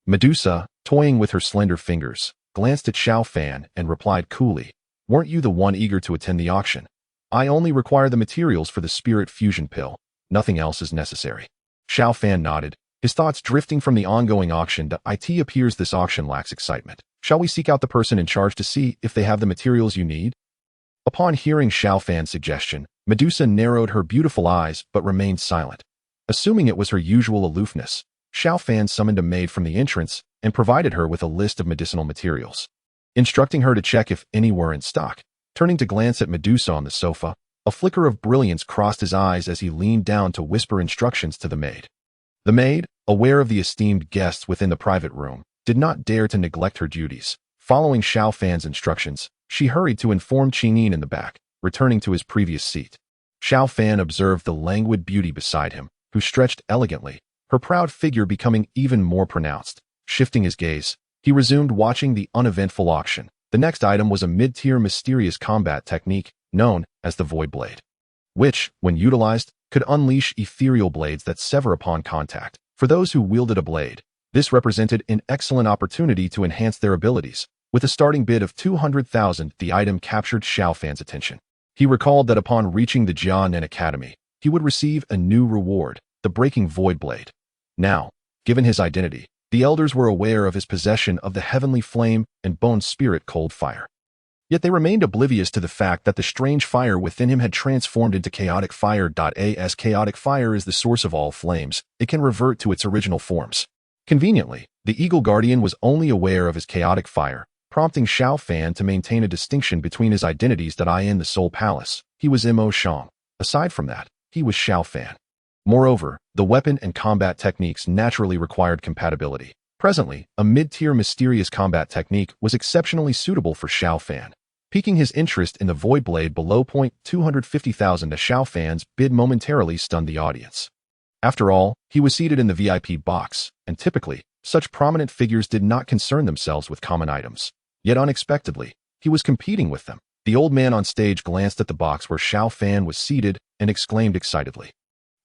Medusa, toying with her slender fingers, glanced at Xiao Fan and replied coolly, "Weren't you the one eager to attend the auction? I only require the materials for the spirit fusion pill. Nothing else is necessary." Xiao Fan nodded, his thoughts drifting from the ongoing auction to it appears this auction lacks excitement. Shall we seek out the person in charge to see if they have the materials you need? Upon hearing Xiao Fan's suggestion, Medusa narrowed her beautiful eyes but remained silent. Assuming it was her usual aloofness, Xiao Fan summoned a maid from the entrance and provided her with a list of medicinal materials, instructing her to check if any were in stock. Turning to glance at Medusa on the sofa, a flicker of brilliance crossed his eyes as he leaned down to whisper instructions to the maid. The maid, aware of the esteemed guests within the private room, did not dare to neglect her duties. Following Xiao Fan's instructions, she hurried to inform Qingyin in the back, returning to his previous seat. Xiao Fan observed the languid beauty beside him, who stretched elegantly, her proud figure becoming even more pronounced. Shifting his gaze, he resumed watching the uneventful auction. The next item was a mid-tier mysterious combat technique known as the Void Blade, which, when utilized, could unleash ethereal blades that sever upon contact. For those who wielded a blade, this represented an excellent opportunity to enhance their abilities. With a starting bid of 200,000, the item captured Xiao Fan's attention. He recalled that upon reaching the Xiao Yan Academy, he would receive a new reward, the Breaking Void Blade. Now, given his identity, the elders were aware of his possession of the heavenly flame and bone spirit cold fire. Yet they remained oblivious to the fact that the strange fire within him had transformed into chaotic fire. As chaotic fire is the source of all flames, it can revert to its original forms. Conveniently, the Eagle Guardian was only aware of his chaotic fire, prompting Xiao Fan to maintain a distinction between his identities. In the Soul Palace, he was Mo Shang. Aside from that, he was Xiao Fan. Moreover, the weapon and combat techniques naturally required compatibility. Presently, a mid-tier mysterious combat technique was exceptionally suitable for Xiao Fan. Piquing his interest in the Void Blade below $250,000, Xiao Fan's bid momentarily stunned the audience. After all, he was seated in the VIP box, and typically, such prominent figures did not concern themselves with common items. Yet unexpectedly, he was competing with them. The old man on stage glanced at the box where Xiao Fan was seated and exclaimed excitedly,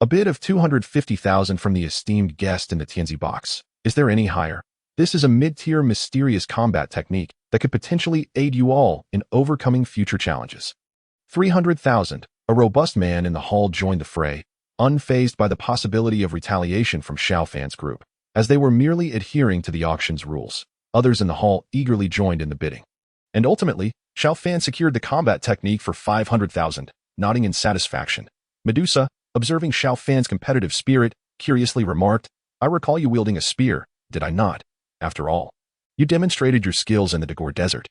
"A bid of $250,000 from the esteemed guest in the Tianzi box. Is there any higher? This is a mid-tier mysterious combat technique that could potentially aid you all in overcoming future challenges." 300,000. A robust man in the hall joined the fray, unfazed by the possibility of retaliation from Xiao Fan's group. As they were merely adhering to the auction's rules, others in the hall eagerly joined in the bidding. And ultimately, Xiao Fan secured the combat technique for 500,000, nodding in satisfaction. Medusa, observing Xiao Fan's competitive spirit, curiously remarked, "I recall you wielding a spear, did I not? After all, you demonstrated your skills in the Devour desert."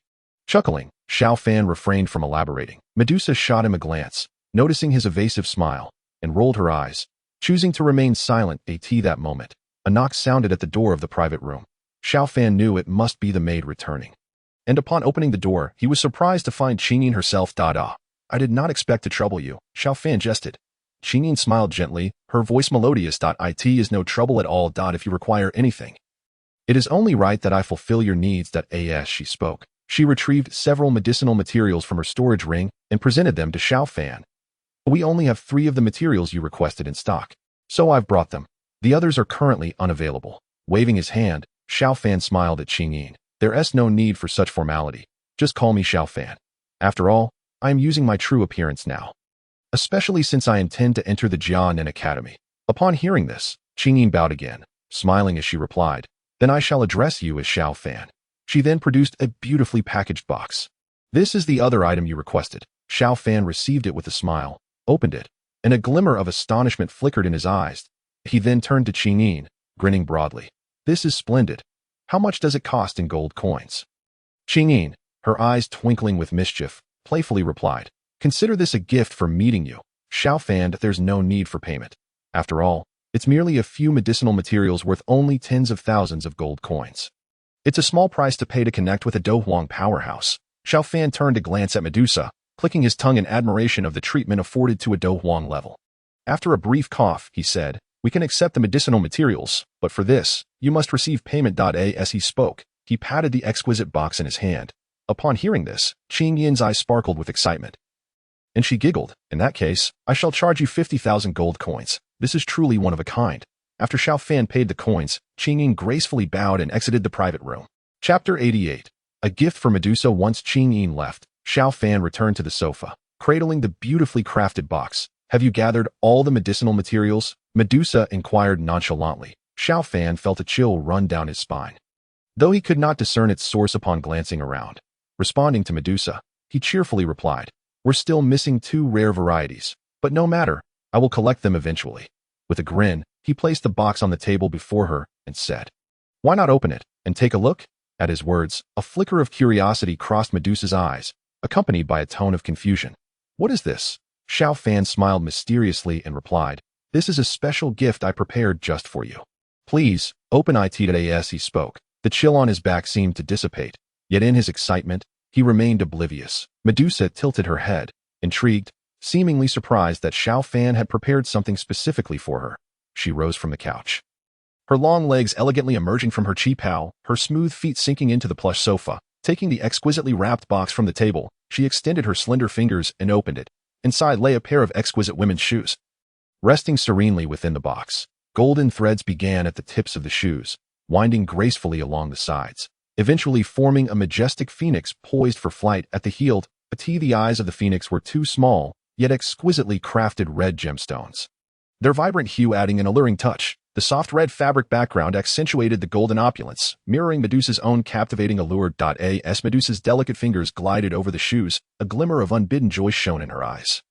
Chuckling, Xiao Fan refrained from elaborating. Medusa shot him a glance, noticing his evasive smile, and rolled her eyes, choosing to remain silent. That moment, a knock sounded at the door of the private room. Xiao Fan knew it must be the maid returning. And upon opening the door, he was surprised to find Qingyin herself. "I did not expect to trouble you," Xiao Fan jested. Qingyin smiled gently, her voice melodious. "It is no trouble at all. If you require anything, it is only right that I fulfill your needs." As she spoke, she retrieved several medicinal materials from her storage ring and presented them to Xiao Fan. "We only have 3 of the materials you requested in stock, so I've brought them. The others are currently unavailable." Waving his hand, Xiao Fan smiled at Qingyin. "There's no need for such formality. Just call me Xiao Fan. After all, I am using my true appearance now, especially since I intend to enter the Xiao Yan Academy." Upon hearing this, Qingyin bowed again, smiling as she replied, "Then I shall address you as Xiao Fan." She then produced a beautifully packaged box. "This is the other item you requested." Xiao Fan received it with a smile, opened it, and a glimmer of astonishment flickered in his eyes. He then turned to Qingyin, grinning broadly. "This is splendid. How much does it cost in gold coins?" Qingyin, her eyes twinkling with mischief, playfully replied, "Consider this a gift for meeting you, Xiao Fan. There's no need for payment. After all, it's merely a few medicinal materials worth only tens of thousands of gold coins. It's a small price to pay to connect with a Douhuang powerhouse." Xiao Fan turned to glance at Medusa, clicking his tongue in admiration of the treatment afforded to a Douhuang level. After a brief cough, he said, "We can accept the medicinal materials, but for this, you must receive payment." As he spoke, he patted the exquisite box in his hand. Upon hearing this, Qingyin's eyes sparkled with excitement, and she giggled. "In that case, I shall charge you 50,000 gold coins. This is truly one of a kind." After Xiao Fan paid the coins, Qingyin gracefully bowed and exited the private room. Chapter 88. A gift for Medusa. Once Qingyin left, Xiao Fan returned to the sofa, cradling the beautifully crafted box. "Have you gathered all the medicinal materials?" Medusa inquired nonchalantly. Xiao Fan felt a chill run down his spine, though he could not discern its source upon glancing around. Responding to Medusa, he cheerfully replied, "We're still missing 2 rare varieties, but no matter, I will collect them eventually." With a grin, he placed the box on the table before her and said, "Why not open it and take a look?" At his words, a flicker of curiosity crossed Medusa's eyes, accompanied by a tone of confusion. "What is this?" Xiao Fan smiled mysteriously and replied, "This is a special gift I prepared just for you. Please, open it." As he spoke, the chill on his back seemed to dissipate, yet in his excitement, he remained oblivious. Medusa tilted her head, intrigued, seemingly surprised that Xiao Fan had prepared something specifically for her. She rose from the couch, her long legs elegantly emerging from her qipao, her smooth feet sinking into the plush sofa. Taking the exquisitely wrapped box from the table, she extended her slender fingers and opened it. Inside lay a pair of exquisite women's shoes. Resting serenely within the box, golden threads began at the tips of the shoes, winding gracefully along the sides, eventually forming a majestic phoenix poised for flight at the heel. The eyes of the phoenix were two small, yet exquisitely crafted red gemstones. Their vibrant hue adding an alluring touch. The soft red fabric background accentuated the golden opulence, mirroring Medusa's own captivating allure. As Medusa's delicate fingers glided over the shoes, a glimmer of unbidden joy shone in her eyes.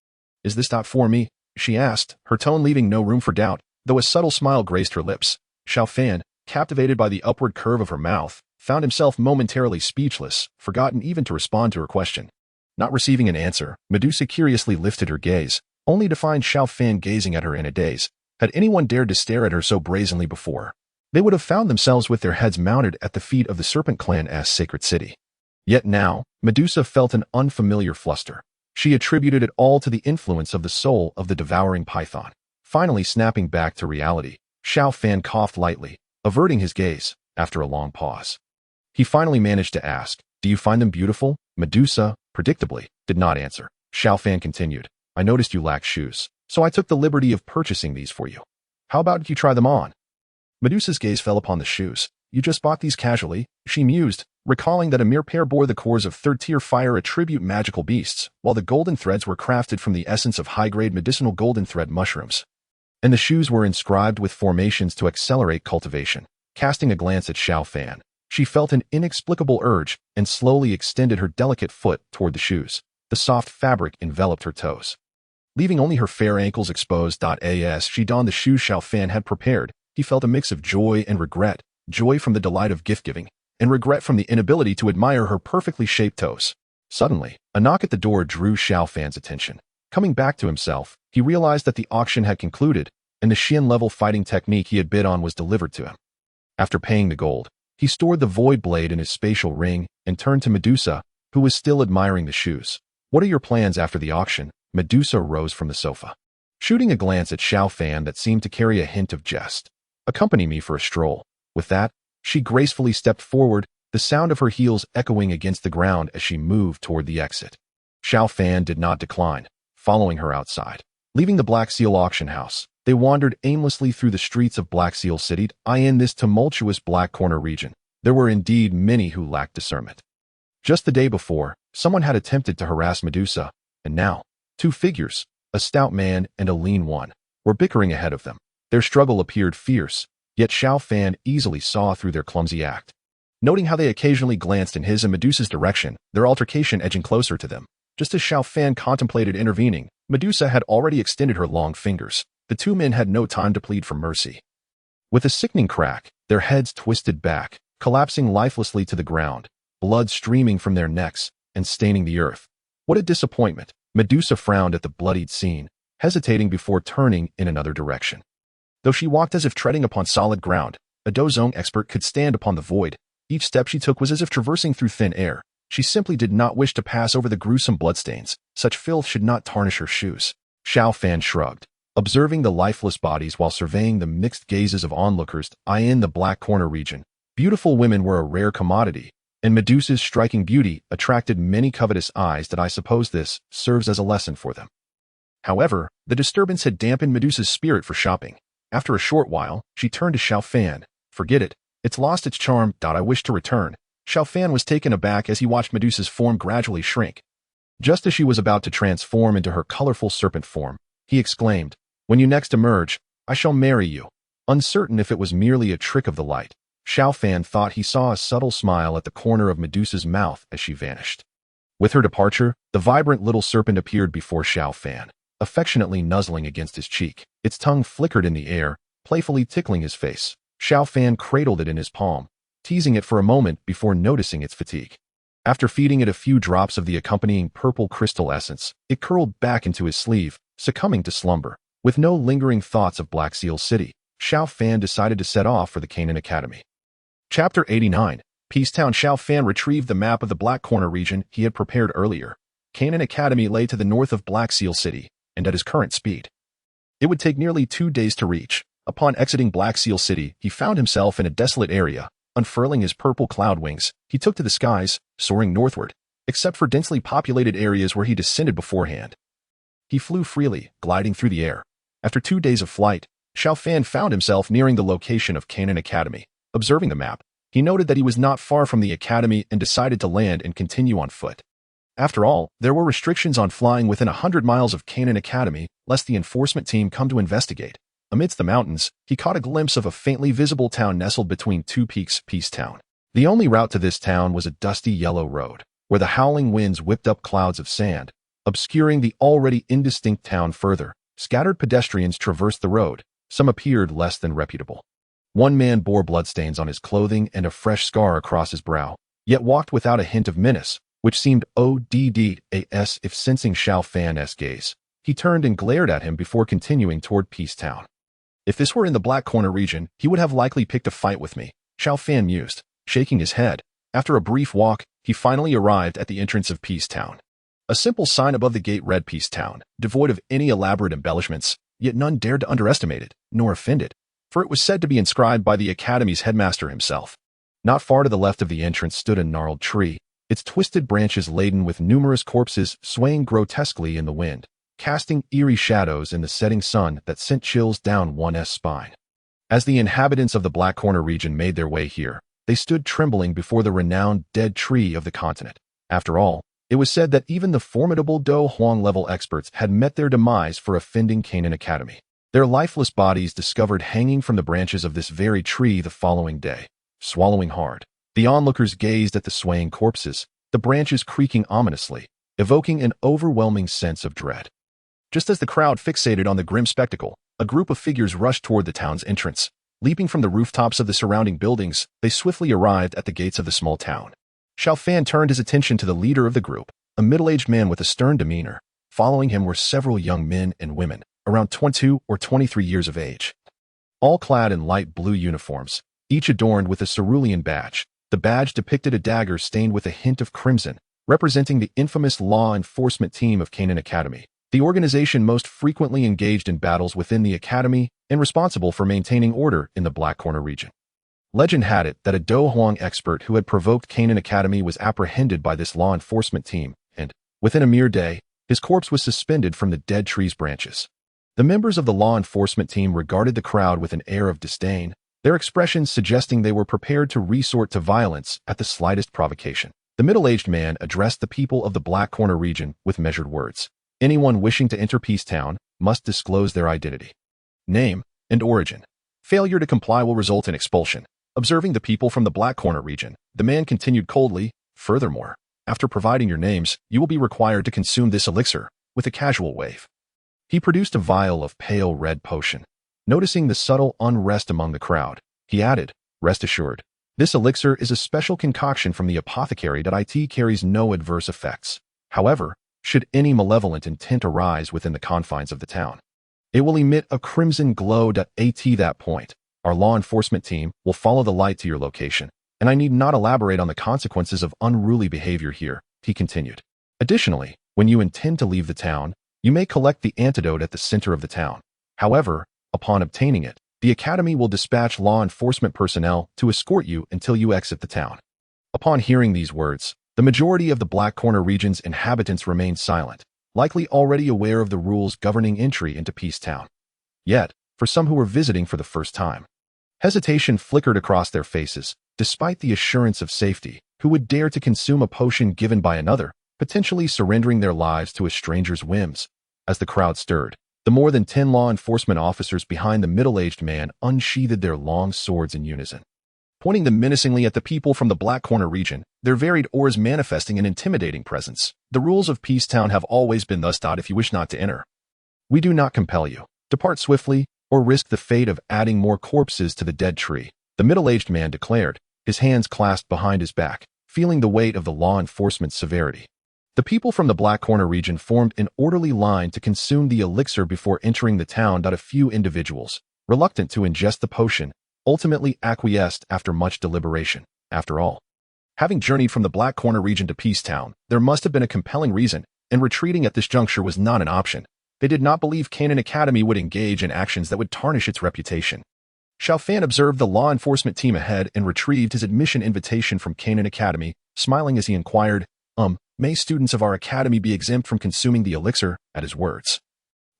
"Is this for me?" she asked, her tone leaving no room for doubt, though a subtle smile graced her lips. Xiao Fan, captivated by the upward curve of her mouth, found himself momentarily speechless, forgotten even to respond to her question. Not receiving an answer, Medusa curiously lifted her gaze, only to find Xiao Fan gazing at her in a daze. Had anyone dared to stare at her so brazenly before, they would have found themselves with their heads mounted at the feet of the Serpent Clan's sacred city. Yet now, Medusa felt an unfamiliar fluster. She attributed it all to the influence of the soul of the devouring python. Finally snapping back to reality, Xiao Fan coughed lightly, averting his gaze, after a long pause. He finally managed to ask, "Do you find them beautiful?" Medusa, predictably, did not answer. Xiao Fan continued, "I noticed you lack shoes, so I took the liberty of purchasing these for you. How about you try them on?" Medusa's gaze fell upon the shoes. "You just bought these casually," she mused, recalling that a mere pair bore the cores of third-tier fire attribute magical beasts, while the golden threads were crafted from the essence of high-grade medicinal golden thread mushrooms. And the shoes were inscribed with formations to accelerate cultivation. Casting a glance at Xiao Fan, she felt an inexplicable urge and slowly extended her delicate foot toward the shoes. The soft fabric enveloped her toes, leaving only her fair ankles exposed. As she donned the shoes Xiao Fan had prepared, he felt a mix of joy and regret, joy from the delight of gift-giving, and regret from the inability to admire her perfectly shaped toes. Suddenly, a knock at the door drew Xiao Fan's attention. Coming back to himself, he realized that the auction had concluded, and the Xian-level fighting technique he had bid on was delivered to him. After paying the gold, he stored the void blade in his spatial ring and turned to Medusa, who was still admiring the shoes. "What are your plans after the auction?" Medusa rose from the sofa, shooting a glance at Xiao Fan that seemed to carry a hint of jest. "Accompany me for a stroll." With that, she gracefully stepped forward, the sound of her heels echoing against the ground as she moved toward the exit. Xiao Fan did not decline, following her outside. Leaving the Black Seal auction house, they wandered aimlessly through the streets of Black Seal City. In this tumultuous Black Corner region, there were indeed many who lacked discernment. Just the day before, someone had attempted to harass Medusa, and now, two figures, a stout man and a lean one, were bickering ahead of them. Their struggle appeared fierce, yet Xiao Fan easily saw through their clumsy act. Noting how they occasionally glanced in his and Medusa's direction, their altercation edging closer to them. Just as Xiao Fan contemplated intervening, Medusa had already extended her long fingers. The two men had no time to plead for mercy. With a sickening crack, their heads twisted back, collapsing lifelessly to the ground, blood streaming from their necks and staining the earth. What a disappointment! Medusa frowned at the bloodied scene, hesitating before turning in another direction. Though she walked as if treading upon solid ground, a Dozong expert could stand upon the void. Each step she took was as if traversing through thin air. She simply did not wish to pass over the gruesome bloodstains. Such filth should not tarnish her shoes. Xiao Fan shrugged, observing the lifeless bodies while surveying the mixed gazes of onlookers. In the Black Corner region, beautiful women were a rare commodity, and Medusa's striking beauty attracted many covetous eyes. I suppose this serves as a lesson for them. However, the disturbance had dampened Medusa's spirit for shopping. After a short while, she turned to Xiao Fan. "Forget it. It's lost its charm. I wish to return." Xiao Fan was taken aback as he watched Medusa's form gradually shrink. Just as she was about to transform into her colorful serpent form, he exclaimed, "When you next emerge, I shall marry you." Uncertain if it was merely a trick of the light, Xiao Fan thought he saw a subtle smile at the corner of Medusa's mouth as she vanished. With her departure, the vibrant little serpent appeared before Xiao Fan, affectionately nuzzling against his cheek. Its tongue flickered in the air, playfully tickling his face. Xiao Fan cradled it in his palm, teasing it for a moment before noticing its fatigue. After feeding it a few drops of the accompanying purple crystal essence, it curled back into his sleeve, succumbing to slumber. With no lingering thoughts of Black Seal City, Xiao Fan decided to set off for the Canaan Academy. Chapter 89. Peacetown. Xiao Fan retrieved the map of the Black Corner region he had prepared earlier. Canaan Academy lay to the north of Black Seal City, and at his current speed, it would take nearly 2 days to reach. Upon exiting Black Seal City, he found himself in a desolate area. Unfurling his purple cloud wings, he took to the skies, soaring northward, except for densely populated areas where he descended beforehand. He flew freely, gliding through the air. After 2 days of flight, Xiao Fan found himself nearing the location of Canaan Academy. Observing the map, he noted that he was not far from the academy and decided to land and continue on foot. After all, there were restrictions on flying within 100 miles of Canaan Academy, lest the enforcement team come to investigate. Amidst the mountains, he caught a glimpse of a faintly visible town nestled between two peaks, Peace Town. The only route to this town was a dusty yellow road, where the howling winds whipped up clouds of sand, obscuring the already indistinct town further. Scattered pedestrians traversed the road. Some appeared less than reputable. One man bore bloodstains on his clothing and a fresh scar across his brow, yet walked without a hint of menace, which seemed odd as if sensing Xiao Fan's gaze. He turned and glared at him before continuing toward Peace Town. If this were in the Black Corner region, he would have likely picked a fight with me, Xiao Fan mused, shaking his head. After a brief walk, he finally arrived at the entrance of Peace Town. A simple sign above the gate read Peace Town, devoid of any elaborate embellishments, yet none dared to underestimate it, nor offend it, for it was said to be inscribed by the Academy's headmaster himself. Not far to the left of the entrance stood a gnarled tree, its twisted branches laden with numerous corpses swaying grotesquely in the wind, casting eerie shadows in the setting sun that sent chills down one's spine. As the inhabitants of the Black Corner region made their way here, they stood trembling before the renowned dead tree of the continent. After all, it was said that even the formidable Dou Po level experts had met their demise for offending Canaan Academy. Their lifeless bodies discovered hanging from the branches of this very tree the following day. Swallowing hard, the onlookers gazed at the swaying corpses, the branches creaking ominously, evoking an overwhelming sense of dread. Just as the crowd fixated on the grim spectacle, a group of figures rushed toward the town's entrance. Leaping from the rooftops of the surrounding buildings, they swiftly arrived at the gates of the small town. Xiao Fan turned his attention to the leader of the group, a middle-aged man with a stern demeanor. Following him were several young men and women, around 22 or 23 years of age, all clad in light blue uniforms, each adorned with a cerulean badge. The badge depicted a dagger stained with a hint of crimson, representing the infamous law enforcement team of Canaan Academy, the organization most frequently engaged in battles within the Academy and responsible for maintaining order in the Black Corner region. Legend had it that a Dou Po expert who had provoked Canaan Academy was apprehended by this law enforcement team, and, within a mere day, his corpse was suspended from the dead tree's branches. The members of the law enforcement team regarded the crowd with an air of disdain, their expressions suggesting they were prepared to resort to violence at the slightest provocation. The middle-aged man addressed the people of the Black Corner region with measured words. Anyone wishing to enter Peace Town must disclose their identity, name, and origin. Failure to comply will result in expulsion. Observing the people from the Black Corner region, the man continued coldly, furthermore, after providing your names, you will be required to consume this elixir, with a casual wave. He produced a vial of pale red potion. Noticing the subtle unrest among the crowd, he added, rest assured, this elixir is a special concoction from the apothecary that it carries no adverse effects. However, should any malevolent intent arise within the confines of the town, it will emit a crimson glow. At that point, our law enforcement team will follow the light to your location, and I need not elaborate on the consequences of unruly behavior here, he continued. Additionally, when you intend to leave the town, you may collect the antidote at the center of the town. However, upon obtaining it, the Academy will dispatch law enforcement personnel to escort you until you exit the town. Upon hearing these words, the majority of the Black Corner region's inhabitants remained silent, likely already aware of the rules governing entry into Peace Town. Yet, for some who were visiting for the first time, hesitation flickered across their faces, despite the assurance of safety. Who would dare to consume a potion given by another, potentially surrendering their lives to a stranger's whims? As the crowd stirred, the more than 10 law enforcement officers behind the middle-aged man unsheathed their long swords in unison, pointing them menacingly at the people from the Black Corner region, their varied oars manifesting an intimidating presence. The rules of Peace Town have always been thus. If you wish not to enter, we do not compel you. Depart swiftly, or risk the fate of adding more corpses to the dead tree, the middle-aged man declared, his hands clasped behind his back, feeling the weight of the law enforcement's severity. The people from the Black Corner region formed an orderly line to consume the elixir before entering the town. A few individuals, reluctant to ingest the potion, ultimately acquiesced after much deliberation. After all, having journeyed from the Black Corner region to Peace Town, there must have been a compelling reason, and retreating at this juncture was not an option. They did not believe Canaan Academy would engage in actions that would tarnish its reputation. Xiao Fan observed the law enforcement team ahead and retrieved his admission invitation from Canaan Academy, smiling as he inquired, may students of our academy be exempt from consuming the elixir? At his words,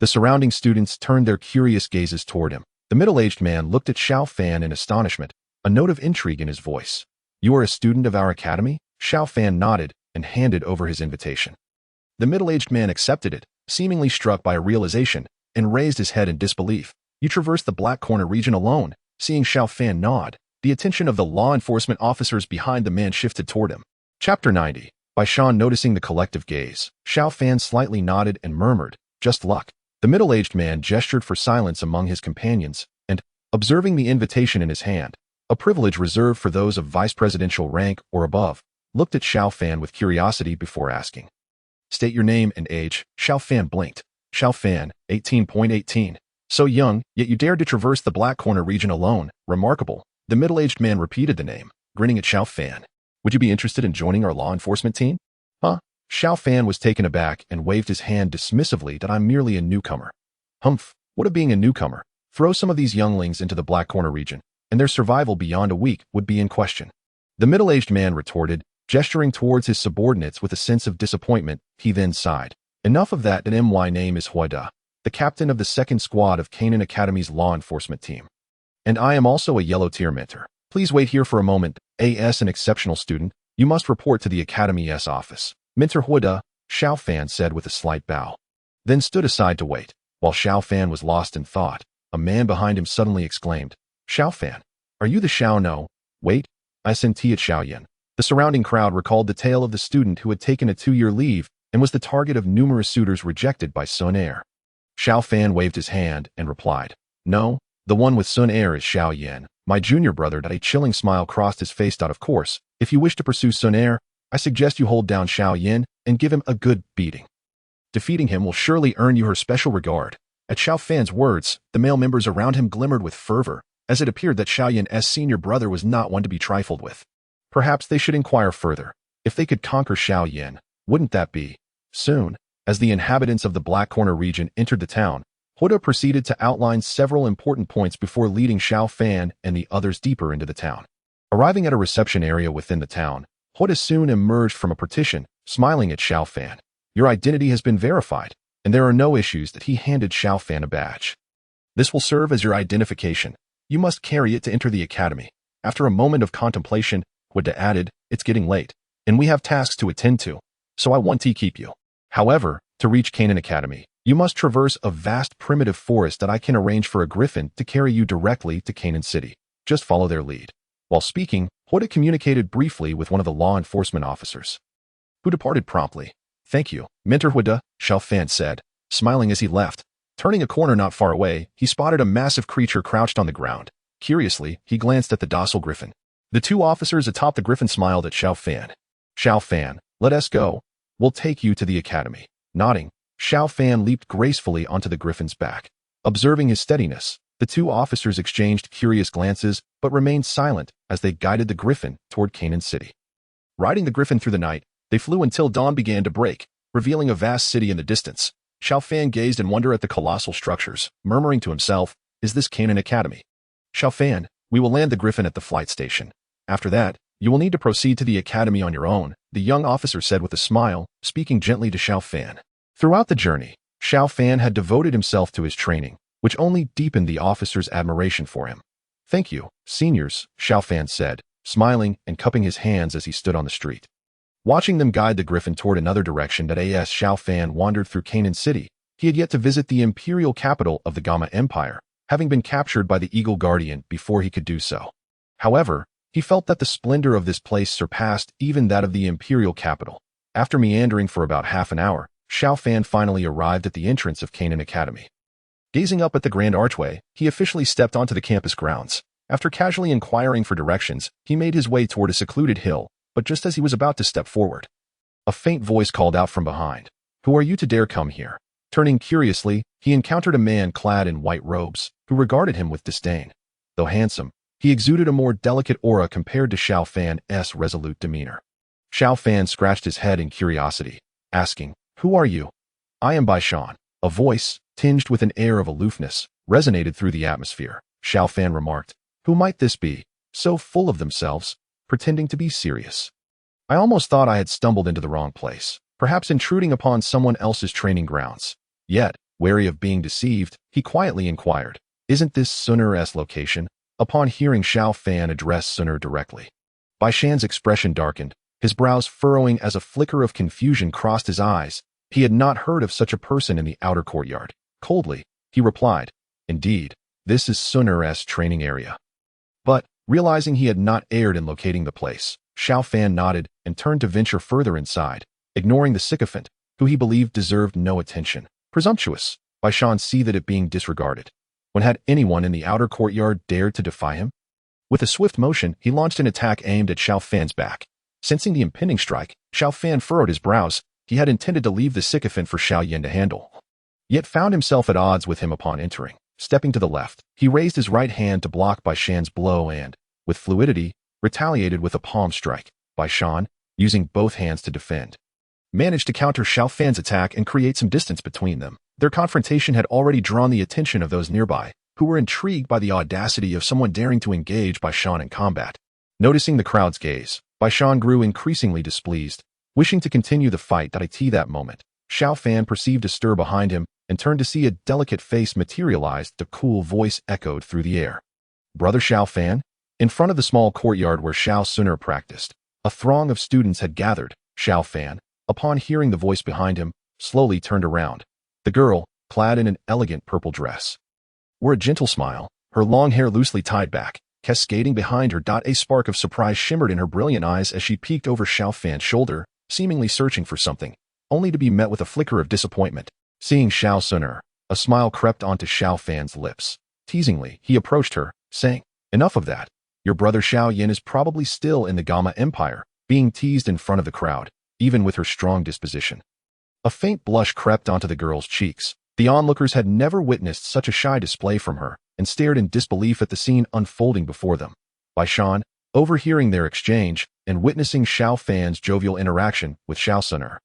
the surrounding students turned their curious gazes toward him. The middle-aged man looked at Xiao Fan in astonishment, a note of intrigue in his voice. You are a student of our academy? Xiao Fan nodded, and handed over his invitation. The middle-aged man accepted it, seemingly struck by a realization, and raised his head in disbelief. You traversed the Black Corner region alone. Seeing Xiao Fan nod, the attention of the law enforcement officers behind the man shifted toward him. Chapter 90. By Sean noticing the collective gaze, Xiao Fan slightly nodded and murmured, "Just luck." The middle-aged man gestured for silence among his companions, and, observing the invitation in his hand, a privilege reserved for those of vice-presidential rank or above, looked at Xiao Fan with curiosity before asking. "State your name and age." Xiao Fan blinked. Xiao Fan, 18.18. So young, yet you dared to traverse the Black Corner region alone. Remarkable. The middle-aged man repeated the name, grinning at Xiao Fan. "Would you be interested in joining our law enforcement team?" "Huh?" Xiao Fan was taken aback and waved his hand dismissively that I'm merely a newcomer. "Humph, what of being a newcomer? Throw some of these younglings into the Black Corner region, and their survival beyond a week would be in question." The middle-aged man retorted, gesturing towards his subordinates with a sense of disappointment. He then sighed. "Enough of that, and my name is Huida, the captain of the 2nd Squad of Canaan Academy's law enforcement team. And I am also a yellow tier mentor. Please wait here for a moment. As an exceptional student, you must report to the Academy's office." "Mentor Huida," Xiao Fan said with a slight bow, then stood aside to wait. While Xiao Fan was lost in thought, a man behind him suddenly exclaimed, "Xiao Fan, are you the Xiao No? Wait, I senti at Xiao Yan." The surrounding crowd recalled the tale of the student who had taken a 2-year leave and was the target of numerous suitors rejected by Sun Air. Xiao Fan waved his hand and replied, "No, the one with Sun Air is Xiao Yan, my junior brother." A chilling smile crossed his face. "Of course, if you wish to pursue Sun Air, I suggest you hold down Xiao Yan and give him a good beating. Defeating him will surely earn you her special regard." At Xiao Fan's words, the male members around him glimmered with fervor, as it appeared that Xiao Yan's senior brother was not one to be trifled with. Perhaps they should inquire further. If they could conquer Xiao Yan, wouldn't that be soon? As the inhabitants of the Black Corner region entered the town, Huida proceeded to outline several important points before leading Xiao Fan and the others deeper into the town. Arriving at a reception area within the town, Huida soon emerged from a partition, smiling at Xiao Fan. "Your identity has been verified, and there are no issues." That he handed Xiao Fan a badge. "This will serve as your identification. You must carry it to enter the academy." After a moment of contemplation, Huida added, "It's getting late, and we have tasks to attend to, so I want to keep you. However, to reach Canaan Academy, you must traverse a vast primitive forest that I can arrange for a griffin to carry you directly to Canaan City. Just follow their lead." While speaking, Huida communicated briefly with one of the law enforcement officers, who departed promptly. "Thank you, Mentor Huida," Xiao Fan said, smiling as he left. Turning a corner not far away, he spotted a massive creature crouched on the ground. Curiously, he glanced at the docile griffin. The 2 officers atop the griffin smiled at Xiao Fan. "Xiao Fan, let us go. We'll take you to the academy." Nodding, Xiao Fan leaped gracefully onto the griffin's back. Observing his steadiness, the 2 officers exchanged curious glances but remained silent as they guided the griffin toward Canaan City. Riding the griffin through the night, they flew until dawn began to break, revealing a vast city in the distance. Xiao Fan gazed in wonder at the colossal structures, murmuring to himself, "Is this Canaan Academy?" "Xiao Fan, we will land the griffin at the flight station. After that, you will need to proceed to the academy on your own," the young officer said with a smile, speaking gently to Xiao Fan. Throughout the journey, Xiao Fan had devoted himself to his training, which only deepened the officer's admiration for him. "Thank you, seniors," Xiao Fan said, smiling and cupping his hands as he stood on the street. Watching them guide the griffin toward another direction, as Xiao Fan wandered through Canaan City, he had yet to visit the imperial capital of the Gamma Empire, having been captured by the Eagle Guardian before he could do so. However, he felt that the splendor of this place surpassed even that of the imperial capital. After meandering for about half an hour, Xiao Fan finally arrived at the entrance of Canaan Academy. Gazing up at the grand archway, he officially stepped onto the campus grounds. After casually inquiring for directions, he made his way toward a secluded hill, but just as he was about to step forward, a faint voice called out from behind, "Who are you to dare come here?" Turning curiously, he encountered a man clad in white robes, who regarded him with disdain. Though handsome, he exuded a more delicate aura compared to Xiao Fan's resolute demeanor. Xiao Fan scratched his head in curiosity, asking, "Who are you?" "I am Bai Shan." A voice, tinged with an air of aloofness, resonated through the atmosphere. Xiao Fan remarked, "Who might this be, so full of themselves, pretending to be serious? I almost thought I had stumbled into the wrong place, perhaps intruding upon someone else's training grounds." Yet, wary of being deceived, he quietly inquired, "Isn't this Sunur's location?" Upon hearing Xiao Fan address Sunur directly, Bai Shan's expression darkened, his brows furrowing as a flicker of confusion crossed his eyes. He had not heard of such a person in the outer courtyard. Coldly, he replied, "Indeed, this is Sunur's training area." But, realizing he had not erred in locating the place, Xiao Fan nodded and turned to venture further inside, ignoring the sycophant, who he believed deserved no attention. Presumptuous, Bai Shan see that it being disregarded. When had anyone in the outer courtyard dared to defy him? With a swift motion, he launched an attack aimed at Xiao Fan's back. Sensing the impending strike, Xiao Fan furrowed his brows. He had intended to leave the sycophant for Xiao Yan to handle, yet found himself at odds with him upon entering. Stepping to the left, he raised his right hand to block Bai Shan's blow and, with fluidity, retaliated with a palm strike. Bai Shan, using both hands to defend, managed to counter Xiao Fan's attack and create some distance between them. Their confrontation had already drawn the attention of those nearby, who were intrigued by the audacity of someone daring to engage Bai Shan in combat. Noticing the crowd's gaze, Bai Shan grew increasingly displeased, wishing to continue the fight. At that moment, Xiao Fan perceived a stir behind him and turned to see a delicate face materialize. The cool voice echoed through the air. "Brother Xiao Fan?" In front of the small courtyard where Xiao Suner practiced, a throng of students had gathered. Xiao Fan, upon hearing the voice behind him, slowly turned around. The girl, clad in an elegant purple dress, wore a gentle smile, her long hair loosely tied back, cascading behind her. A spark of surprise shimmered in her brilliant eyes as she peeked over Xiao Fan's shoulder, seemingly searching for something, only to be met with a flicker of disappointment. Seeing Xiao Suner, a smile crept onto Xiao Fan's lips. Teasingly, he approached her, saying, "Enough of that. Your brother Xiao Yan is probably still in the Gamma Empire," being teased in front of the crowd, even with her strong disposition. A faint blush crept onto the girl's cheeks. The onlookers had never witnessed such a shy display from her, and stared in disbelief at the scene unfolding before them. Bai Shan, overhearing their exchange and witnessing Xiao Fan's jovial interaction with Xiao Suner,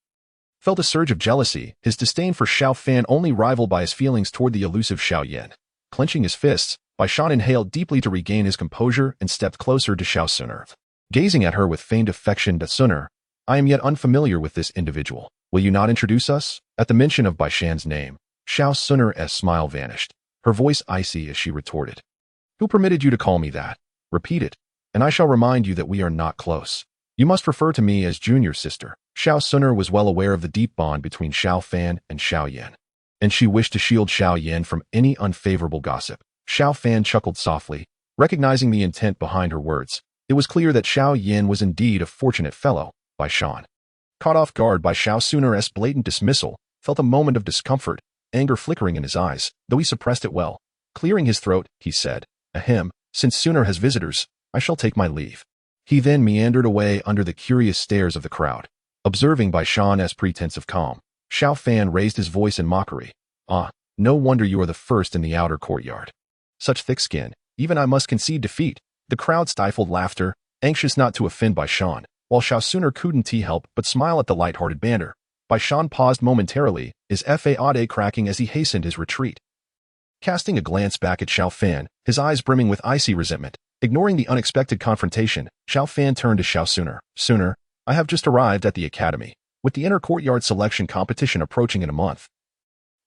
felt a surge of jealousy, his disdain for Xiao Fan only rivaled by his feelings toward the elusive Xiao Yan. Clenching his fists, Bai Shan inhaled deeply to regain his composure and stepped closer to Xiao Suner. Gazing at her with feigned affection, Suner, "I am yet unfamiliar with this individual. Will you not introduce us?" At the mention of Bai Shan's name, Xiao Suner's smile vanished, her voice icy as she retorted, "Who permitted you to call me that? Repeat it, and I shall remind you that we are not close. You must refer to me as junior sister." Xiao Suner was well aware of the deep bond between Xiao Fan and Xiao Yan, and she wished to shield Xiao Yan from any unfavorable gossip. Xiao Fan chuckled softly, recognizing the intent behind her words. It was clear that Xiao Yan was indeed a fortunate fellow. Bai Shan, caught off guard by Xiao Suner's blatant dismissal, felt a moment of discomfort, anger flickering in his eyes, though he suppressed it well. Clearing his throat, he said, "Ahem, since Suner has visitors, I shall take my leave." He then meandered away under the curious stares of the crowd. Observing Bai Shan's pretense of calm, Xiao Fan raised his voice in mockery. "Ah, no wonder you are the first in the outer courtyard. Such thick skin, even I must concede defeat." The crowd stifled laughter, anxious not to offend Bai Shan, while Xiao Suner couldn't help but smile at the light-hearted banter. Bai Shan paused momentarily, his fa cracking as he hastened his retreat. Casting a glance back at Xiao Fan, his eyes brimming with icy resentment, ignoring the unexpected confrontation, Xiao Fan turned to Xiao Suner. "Suner, I have just arrived at the academy, with the inner courtyard selection competition approaching in a month.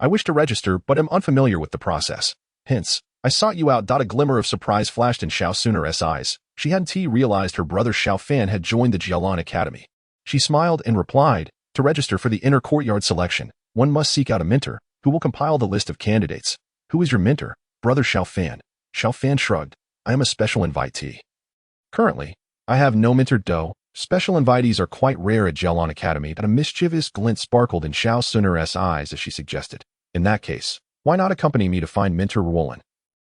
I wish to register, but am unfamiliar with the process. Hence, I sought you out." A glimmer of surprise flashed in Xiao Suner's eyes. She hadn't realized her brother Xiao Fan had joined the Jialan Academy. She smiled and replied, "To register for the inner courtyard selection, one must seek out a mentor, who will compile the list of candidates." "Who is your mentor?" "Brother Xiao Fan." Xiao Fan shrugged. "I am a special invitee. Currently, I have no mentor. Special invitees are quite rare at Jialan Academy." A mischievous glint sparkled in Xiao Suner's eyes as she suggested, "In that case, why not accompany me to find Mentor Ruolin?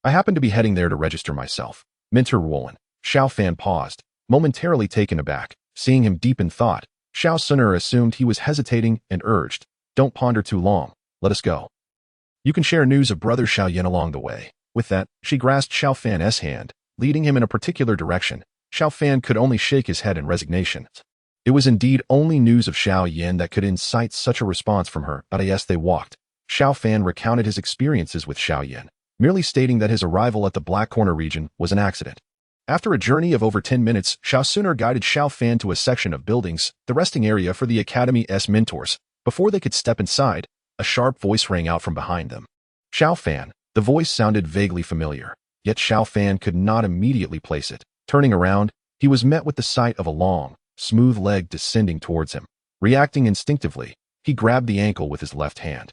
I happen to be heading there to register myself." Mentor Ruolin. Xiao Fan paused, momentarily taken aback. Seeing him deep in thought, Xiao Suner assumed he was hesitating and urged, "Don't ponder too long. Let us go. You can share news of brother Xiao Yan along the way." With that, she grasped Xiao Fan's hand, leading him in a particular direction. Xiao Fan could only shake his head in resignation. It was indeed only news of Xiao Yan that could incite such a response from her. As they walked, Xiao Fan recounted his experiences with Xiao Yan, merely stating that his arrival at the Black Corner region was an accident. After a journey of over 10 minutes, Xiao Suner guided Xiao Fan to a section of buildings, the resting area for the Academy's mentors. Before they could step inside, a sharp voice rang out from behind them. "Xiao Fan." The voice sounded vaguely familiar, yet Xiao Fan could not immediately place it. Turning around, he was met with the sight of a long, smooth leg descending towards him. Reacting instinctively, he grabbed the ankle with his left hand.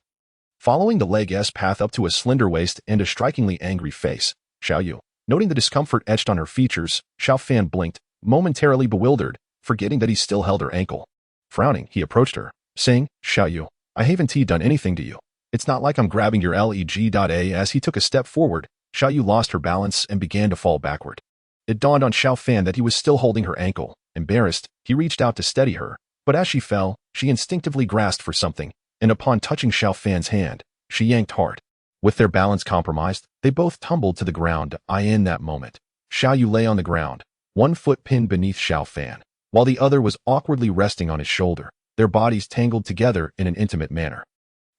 Following the leg's path up to a slender waist and a strikingly angry face, Xiao Yu, noting the discomfort etched on her features, Xiao Fan blinked, momentarily bewildered, forgetting that he still held her ankle. Frowning, he approached her, saying, Xiao Yu, I haven't done anything to you. It's not like I'm grabbing your leg. As he took a step forward, Xiao Yu lost her balance and began to fall backward. It dawned on Xiao Fan that he was still holding her ankle. Embarrassed, he reached out to steady her, but as she fell, she instinctively grasped for something, and upon touching Xiao Fan's hand, she yanked hard. With their balance compromised, they both tumbled to the ground. In that moment, Xiao Yu lay on the ground, one foot pinned beneath Xiao Fan, while the other was awkwardly resting on his shoulder, their bodies tangled together in an intimate manner.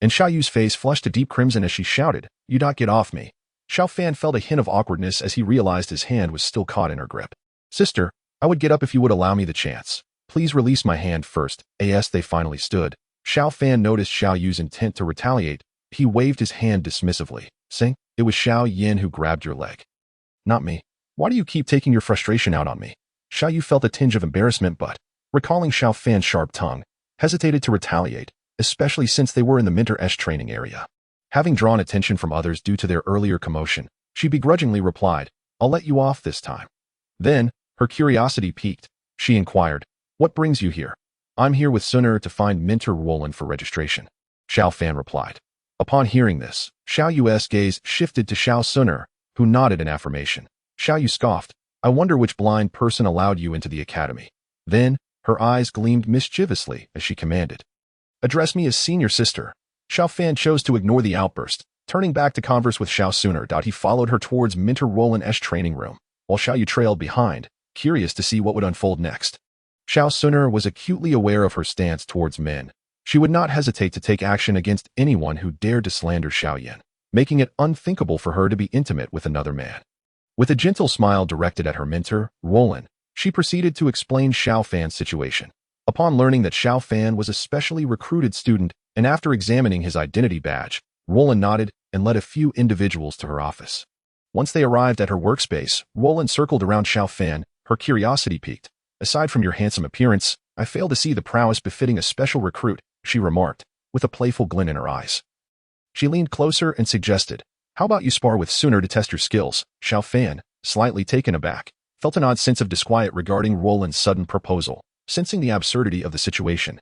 And Xiao Yu's face flushed a deep crimson as she shouted, You don't get off me. Xiao Fan felt a hint of awkwardness as he realized his hand was still caught in her grip. Sister, I would get up if you would allow me the chance. Please release my hand first. As they finally stood, Xiao Fan noticed Xiao Yu's intent to retaliate. He waved his hand dismissively, saying, It was Xiao Yan who grabbed your leg. Not me. Why do you keep taking your frustration out on me? Xiao Yu felt a tinge of embarrassment but, recalling Xiao Fan's sharp tongue, hesitated to retaliate, especially since they were in the mentor-esque training area. Having drawn attention from others due to their earlier commotion, she begrudgingly replied, I'll let you off this time. Then, her curiosity piqued. She inquired, What brings you here? I'm here with Suner to find Mentor Roland for registration. Xiao Fan replied. Upon hearing this, Xiao Yu's gaze shifted to Xiao Suner, who nodded in affirmation. Xiao Yu scoffed, I wonder which blind person allowed you into the academy. Then, her eyes gleamed mischievously as she commanded, Address me as senior sister. Xiao Fan chose to ignore the outburst, turning back to converse with Xiao Suner. He followed her towards Mentor Roland's training room, while Xiao Yu trailed behind, curious to see what would unfold next. Xiao Suner was acutely aware of her stance towards men. She would not hesitate to take action against anyone who dared to slander Xiao Yan, making it unthinkable for her to be intimate with another man. With a gentle smile directed at her mentor, Roland, she proceeded to explain Xiao Fan's situation. Upon learning that Xiao Fan was a specially recruited student, and after examining his identity badge, Roland nodded and led a few individuals to her office. Once they arrived at her workspace, Roland circled around Xiao Fan, her curiosity piqued. Aside from your handsome appearance, I fail to see the prowess befitting a special recruit, she remarked, with a playful glint in her eyes. She leaned closer and suggested, How about you spar with Suner to test your skills? Xiao Fan, slightly taken aback, felt an odd sense of disquiet regarding Roland's sudden proposal, sensing the absurdity of the situation.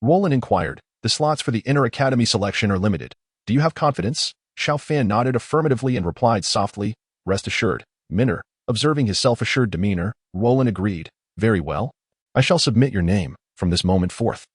Roland inquired, The slots for the inner academy selection are limited. Do you have confidence? Xiao Fan nodded affirmatively and replied softly, Rest assured, Minner. Observing his self-assured demeanor, Roland agreed, Very well. I shall submit your name, from this moment forth.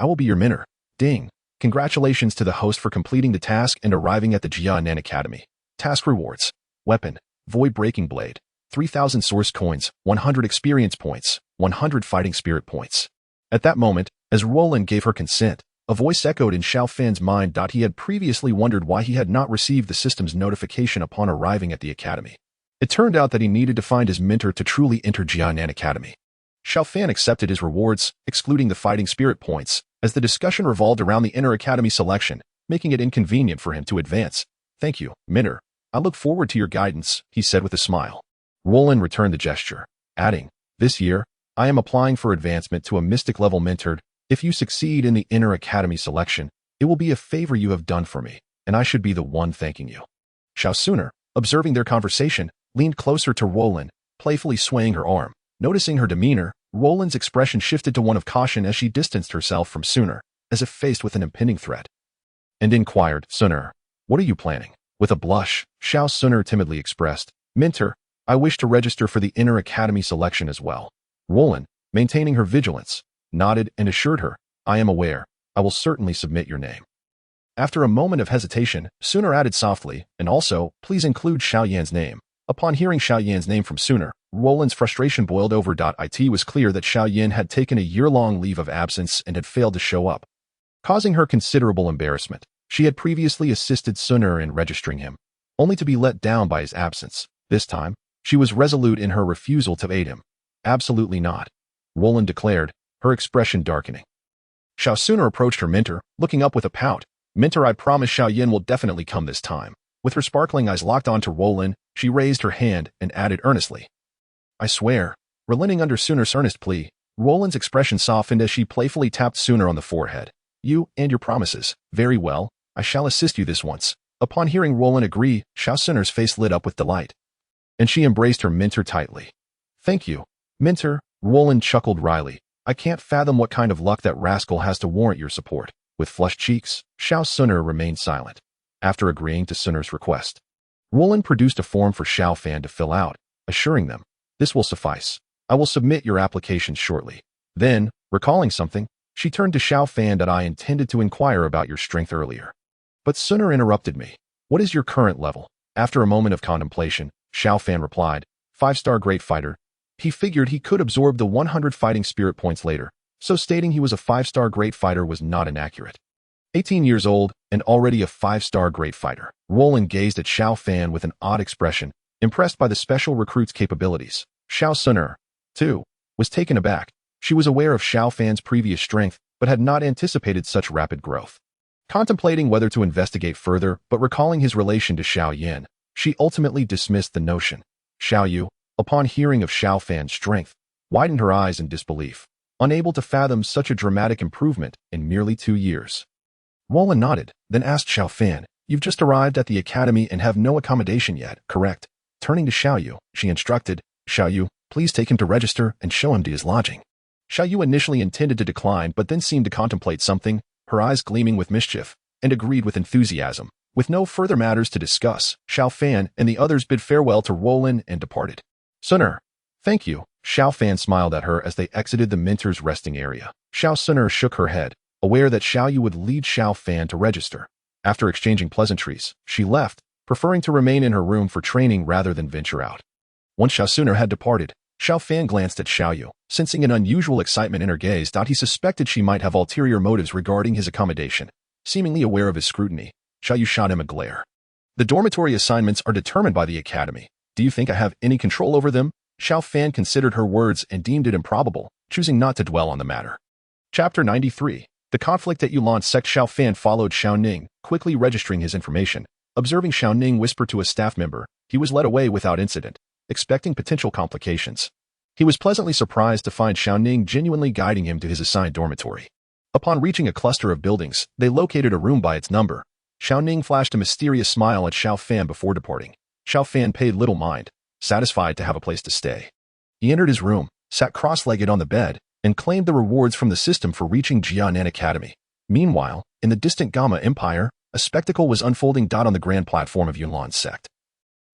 I will be your Minner. Ding. Congratulations to the host for completing the task and arriving at the Xiao Yan Academy. Task rewards. Weapon, Void Breaking Blade. 3,000 source coins, 100 experience points, 100 fighting spirit points. At that moment, as Roland gave her consent, a voice echoed in Xiao Fan's mind. He had previously wondered why he had not received the system's notification upon arriving at the academy. It turned out that he needed to find his mentor to truly enter Xiao Yan Academy. Xiao Fan accepted his rewards, excluding the fighting spirit points, as the discussion revolved around the inner academy selection, making it inconvenient for him to advance. Thank you, Minner. I look forward to your guidance, he said with a smile. Roland returned the gesture, adding, This year, I am applying for advancement to a mystic level mentored. If you succeed in the inner academy selection, it will be a favor you have done for me, and I should be the one thanking you. Xiao Suner, observing their conversation, leaned closer to Roland, playfully swaying her arm. Noticing her demeanor, Roland's expression shifted to one of caution as she distanced herself from Suner, as if faced with an impending threat. And inquired, Suner, what are you planning? With a blush, Xiao Suner timidly expressed, Mentor, I wish to register for the inner academy selection as well. Roland, maintaining her vigilance, nodded and assured her, I am aware. I will certainly submit your name. After a moment of hesitation, Suner added softly, and also, please include Xiao Yan's name. Upon hearing Xiao Yan's name from Suner, Roland's frustration boiled over. It was clear that Xiao Yan had taken a year-long leave of absence and had failed to show up, causing her considerable embarrassment. She had previously assisted Suner in registering him, only to be let down by his absence. This time, she was resolute in her refusal to aid him. Absolutely not, Roland declared, her expression darkening. Xiao Suner approached her mentor, looking up with a pout. Mentor, I promise Xiao Yan will definitely come this time. With her sparkling eyes locked onto Roland, she raised her hand and added earnestly, I swear. Relenting under Suner's earnest plea, Roland's expression softened as she playfully tapped Sooner on the forehead. You and your promises. Very well. I shall assist you this once. Upon hearing Roland agree, Xiao Sunner's face lit up with delight, and she embraced her mentor tightly. Thank you, mentor. Roland chuckled wryly. I can't fathom what kind of luck that rascal has to warrant your support. With flushed cheeks, Xiao Sunner remained silent. After agreeing to Sunner's request, Roland produced a form for Xiao Fan to fill out, assuring them, this will suffice. I will submit your application shortly. Then, recalling something, she turned to Xiao Fan that I intended to inquire about your strength earlier. But Sunner interrupted me. What is your current level? After a moment of contemplation, Xiao Fan replied, 5-star great fighter. He figured he could absorb the 100 fighting spirit points later, so stating he was a 5-star great fighter was not inaccurate. 18 years old, and already a 5-star great fighter. Roland gazed at Xiao Fan with an odd expression, impressed by the special recruit's capabilities. Xiao Sunner, too, was taken aback. She was aware of Xiao Fan's previous strength, but had not anticipated such rapid growth. Contemplating whether to investigate further, but recalling his relation to Xiao Yan, she ultimately dismissed the notion. Xiao Yu, upon hearing of Xiao Fan's strength, widened her eyes in disbelief, unable to fathom such a dramatic improvement in merely 2 years. Roland nodded, then asked Xiao Fan, you've just arrived at the academy and have no accommodation yet, correct? Turning to Xiao Yu, she instructed, Xiao Yu, please take him to register and show him to his lodging. Xiao Yu initially intended to decline but then seemed to contemplate something, her eyes gleaming with mischief, and agreed with enthusiasm. With no further matters to discuss, Xiao Fan and the others bid farewell to Roland and departed. Sunner, thank you. Xiao Fan smiled at her as they exited the mentor's resting area. Xiao Sunner shook her head, aware that Xiao Yu would lead Xiao Fan to register. After exchanging pleasantries, she left, preferring to remain in her room for training rather than venture out. Once Xiao Sunner had departed, Xiao Fan glanced at Xiao Yu, sensing an unusual excitement in her gaze. He suspected she might have ulterior motives regarding his accommodation. Seemingly aware of his scrutiny, Xiao Yu shot him a glare. The dormitory assignments are determined by the academy. Do you think I have any control over them? Xiao Fan considered her words and deemed it improbable, choosing not to dwell on the matter. Chapter 93. The conflict at Yulon sect. Xiao Fan followed Xiao Ning, quickly registering his information. Observing Xiao Ning whisper to a staff member, he was led away without incident, expecting potential complications. He was pleasantly surprised to find Xiao Ning genuinely guiding him to his assigned dormitory. Upon reaching a cluster of buildings, they located a room by its number. Xiao Ning flashed a mysterious smile at Xiao Fan before departing. Xiao Fan paid little mind, satisfied to have a place to stay. He entered his room, sat cross-legged on the bed, and claimed the rewards from the system for reaching Jianan Academy. Meanwhile, in the distant Gamma Empire, a spectacle was unfolding. On the grand platform of Yunlan sect.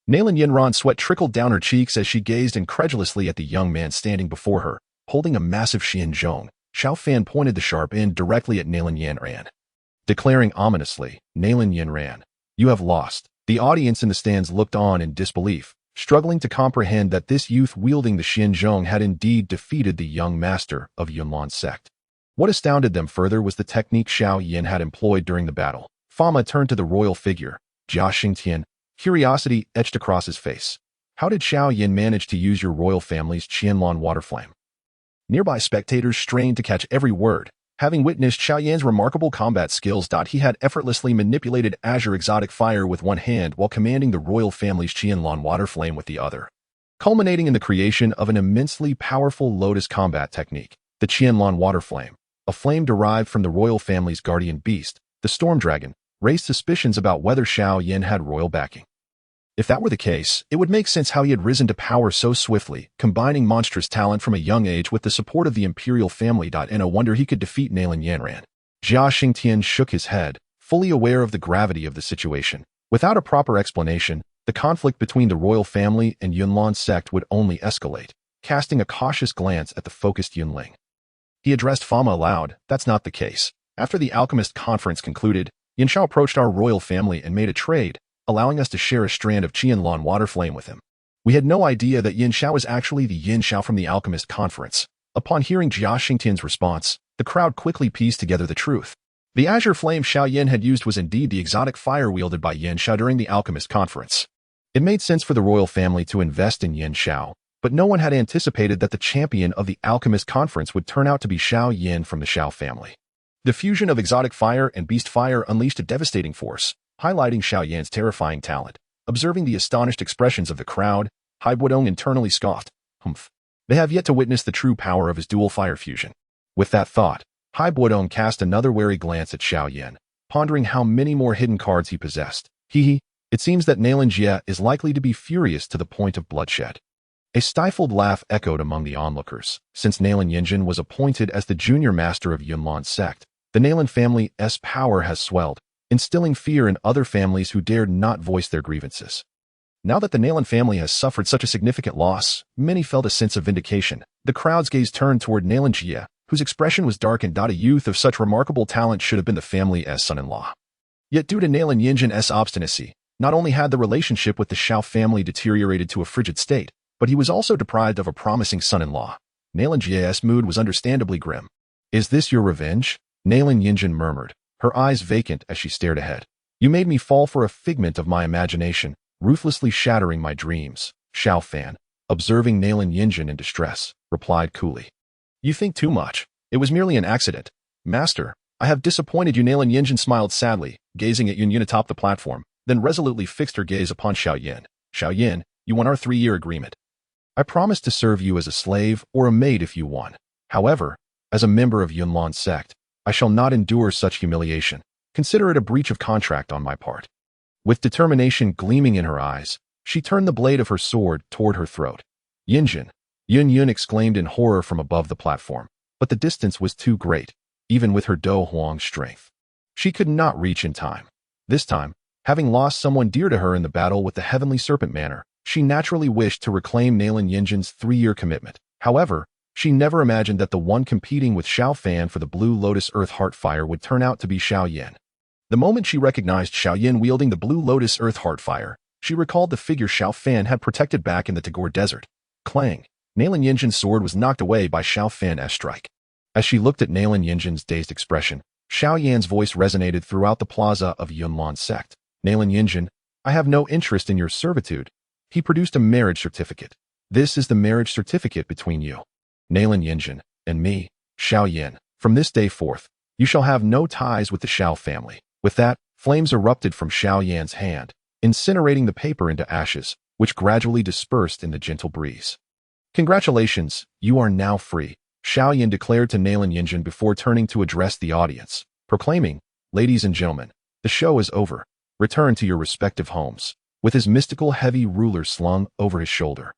Nailin Yinran sweat trickled down her cheeks as she gazed incredulously at the young man standing before her, holding a massive Xianzhong. Xiao Fan pointed the sharp end directly at Nailin Yinran, declaring ominously, Nailin Yinran, you have lost. The audience in the stands looked on in disbelief, struggling to comprehend that this youth wielding the Xianzhong had indeed defeated the young master of Yunlan sect. What astounded them further was the technique Xiao Yan had employed during the battle. Fama turned to the royal figure, Jia Xingtian. Curiosity etched across his face. How did Xiao Yan manage to use your royal family's Qianlan water flame? Nearby spectators strained to catch every word. Having witnessed Xiao Yan's remarkable combat skills, he had effortlessly manipulated azure exotic fire with one hand while commanding the royal family's Qianlan water flame with the other, culminating in the creation of an immensely powerful Lotus combat technique, the Qianlan water flame, a flame derived from the royal family's guardian beast, the storm dragon, raised suspicions about whether Xiao Yan had royal backing. If that were the case, it would make sense how he had risen to power so swiftly, combining monstrous talent from a young age with the support of the imperial family. And no wonder he could defeat Nailin Yanran. Jia Xingtian shook his head, fully aware of the gravity of the situation. Without a proper explanation, the conflict between the royal family and Yunlan sect would only escalate. Casting a cautious glance at the focused Yunling, he addressed Fama aloud, that's not the case. After the alchemist conference concluded, Yin Xiao approached our royal family and made a trade, allowing us to share a strand of Qianlan water flame with him. We had no idea that Yin Xiao was actually the Yin Xiao from the alchemist conference. Upon hearing Jia Xingtian's response, the crowd quickly pieced together the truth. The azure flame Xiao Yan had used was indeed the exotic fire wielded by Yin Xiao during the alchemist conference. It made sense for the royal family to invest in Yin Xiao, but no one had anticipated that the champion of the alchemist conference would turn out to be Xiao Yan from the Xiao family. The fusion of exotic fire and beast fire unleashed a devastating force, highlighting Xiao Yan's terrifying talent. Observing the astonished expressions of the crowd, Hai Buodong internally scoffed. Humph. They have yet to witness the true power of his dual fire fusion. With that thought, Hai Buodong cast another wary glance at Xiao Yan, pondering how many more hidden cards he possessed. It seems that Nailan Jie is likely to be furious to the point of bloodshed. A stifled laugh echoed among the onlookers. Since Nailan Yinjin was appointed as the junior master of Yunlan's sect, the Nailan family's power has swelled, instilling fear in other families who dared not voice their grievances. Now that the Nailan family has suffered such a significant loss, many felt a sense of vindication. The crowd's gaze turned toward Nailan Jie, whose expression was darkened. A youth of such remarkable talent should have been the family's son-in-law. Yet due to Nailan Yinjin's obstinacy, not only had the relationship with the Xiao family deteriorated to a frigid state, but he was also deprived of a promising son-in-law. Nailan Jie's mood was understandably grim. "Is this your revenge?" Nailan Yinjin murmured, her eyes vacant as she stared ahead. "You made me fall for a figment of my imagination, ruthlessly shattering my dreams." Xiao Fan, observing Nailan Yinjin in distress, replied coolly. "You think too much. It was merely an accident. Master, I have disappointed you." Nailan Yinjin smiled sadly, gazing at Yun atop the platform, then resolutely fixed her gaze upon Xiao Yan. "Xiao Yan, you won our 3-year agreement. I promised to serve you as a slave or a maid if you won. However, as a member of Yunlan's sect, I shall not endure such humiliation. Consider it a breach of contract on my part." With determination gleaming in her eyes, she turned the blade of her sword toward her throat. "Yinjin!" Yun exclaimed in horror from above the platform, but the distance was too great, even with her Do Huang strength. She could not reach in time. This time, having lost someone dear to her in the battle with the Heavenly Serpent Manor, she naturally wished to reclaim Nailan Yinjin's 3-year commitment. However, she never imagined that the one competing with Xiao Fan for the Blue Lotus Earth Heart Fire would turn out to be Xiao Yan. The moment she recognized Xiao Yan wielding the Blue Lotus Earth Heart Fire, she recalled the figure Xiao Fan had protected back in the Tagore Desert. Clang! Nailan Yinjin's sword was knocked away by Xiao Fan's strike. As she looked at Nailan Yinjin's dazed expression, Xiao Yan's voice resonated throughout the plaza of Yunlan's sect. "Nailan Yinjin, I have no interest in your servitude." He produced a marriage certificate. "This is the marriage certificate between you, Nailan Yinjin, and me, Xiao Yan. From this day forth, you shall have no ties with the Xiao family." With that, flames erupted from Xiao Yan's hand, incinerating the paper into ashes, which gradually dispersed in the gentle breeze. "Congratulations, you are now free," Xiao Yan declared to Nailan Yinjin before turning to address the audience, proclaiming, "Ladies and gentlemen, the show is over. Return to your respective homes." With his mystical heavy ruler slung over his shoulder,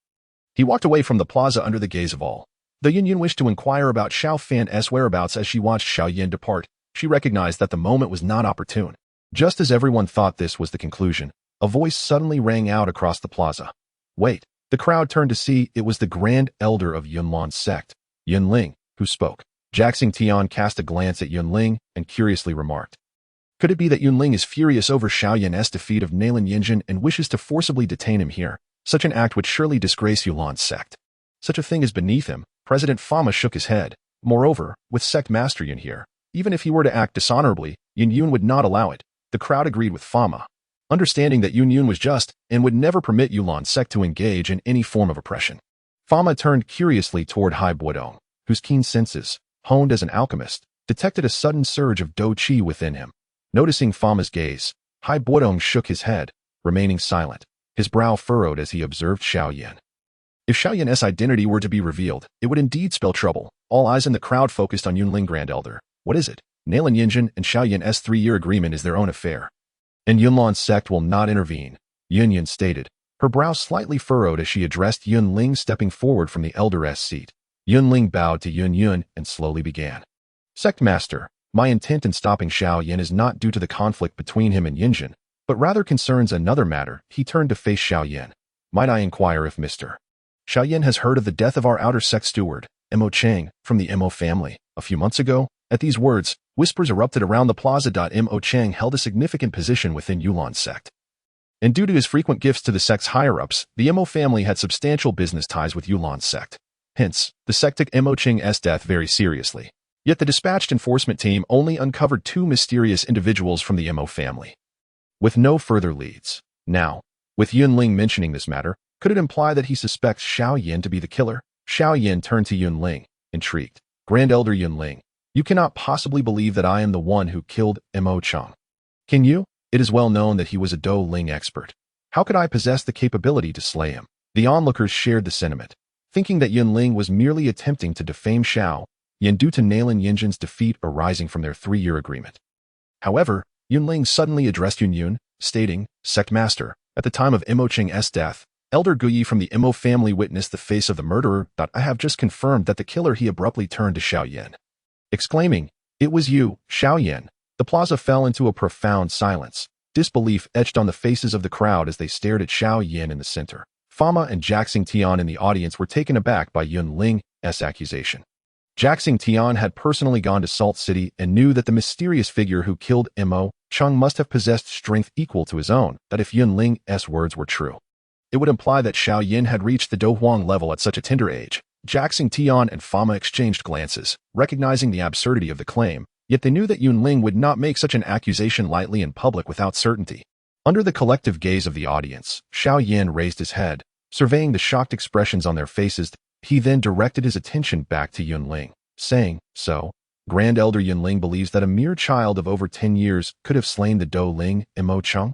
he walked away from the plaza under the gaze of all. Though Yun wished to inquire about Xiao Fan's whereabouts as she watched Xiao Yan depart, she recognized that the moment was not opportune. Just as everyone thought this was the conclusion, a voice suddenly rang out across the plaza. "Wait!" The crowd turned to see it was the Grand Elder of Yunlan's sect, Yunling, who spoke. Jaxing Tian cast a glance at Yunling and curiously remarked, "Could it be that Yunling is furious over Xiao Yan's defeat of Nailan Yinjin and wishes to forcibly detain him here? Such an act would surely disgrace Yunlan's sect. Such a thing is beneath him." President Fama shook his head. "Moreover, with Sect Master Yun here, even if he were to act dishonorably, Yun would not allow it." The crowd agreed with Fama, understanding that Yun was just and would never permit Yunlan's sect to engage in any form of oppression. Fama turned curiously toward Hai Buodong, whose keen senses, honed as an alchemist, detected a sudden surge of Do Qi within him. Noticing Fama's gaze, Hai Buodong shook his head, remaining silent, his brow furrowed as he observed Xiao Yan. If Xiao Yan's identity were to be revealed, it would indeed spell trouble. All eyes in the crowd focused on Yunling Grand Elder. "What is it?" Nailan Yinjin and Xiao Yan's 3-year agreement is their own affair, and Yunlan's sect will not intervene, Yun stated, her brow slightly furrowed as she addressed Yunling stepping forward from the elder's seat. Yunling bowed to Yun and slowly began. "Sect Master, my intent in stopping Xiao Yan is not due to the conflict between him and Yinjin, but rather concerns another matter." He turned to face Xiao Yan. "Might I inquire if Mr. Xiao Yan has heard of the death of our outer sect steward, Mo Chang, from the Mo family, a few months ago?" At these words, whispers erupted around the plaza. Mo Chang held a significant position within Yunlan's sect, and due to his frequent gifts to the sect's higher-ups, the Mo family had substantial business ties with Yunlan's sect. Hence, the sect took Mo Chang's death very seriously. Yet the dispatched enforcement team only uncovered 2 mysterious individuals from the Mo family, with no further leads. Now, with Yunling mentioning this matter, could it imply that he suspects Xiao Yan to be the killer? Xiao Yan turned to Yunling, intrigued. "Grand Elder Yunling, you cannot possibly believe that I am the one who killed Mo Chang. Can you? It is well known that he was a Do Ling expert. How could I possess the capability to slay him?" The onlookers shared the sentiment. thinking that Yunling was merely attempting to defame Xiao Yan due to Nalan Yinjin's defeat arising from their 3-year agreement. However, Yunling suddenly addressed Yun, stating, "Sect Master, at the time of Imo Ching's death, Elder Guyi from the Imo family witnessed the face of the murderer. I have just confirmed that the killer." He abruptly turned to Xiao Yan, exclaiming, "It was you, Xiao Yan." The plaza fell into a profound silence. Disbelief etched on the faces of the crowd as they stared at Xiao Yan in the center. Fama and Jaxing Tian in the audience were taken aback by Yunling's accusation. Jaxing Tian had personally gone to Salt City and knew that the mysterious figure who killed Imo Chung must have possessed strength equal to his own, that if Yunling's words were true, it would imply that Xiao Yan had reached the Douhuang level at such a tender age. Jaxing Tian and Fama exchanged glances, recognizing the absurdity of the claim, yet they knew that Yunling would not make such an accusation lightly in public without certainty. Under the collective gaze of the audience, Xiao Yan raised his head, surveying the shocked expressions on their faces. He then directed his attention back to Yunling, saying, "So, Grand Elder Yunling believes that a mere child of over 10 years could have slain the Dou Ling, Imo Chung?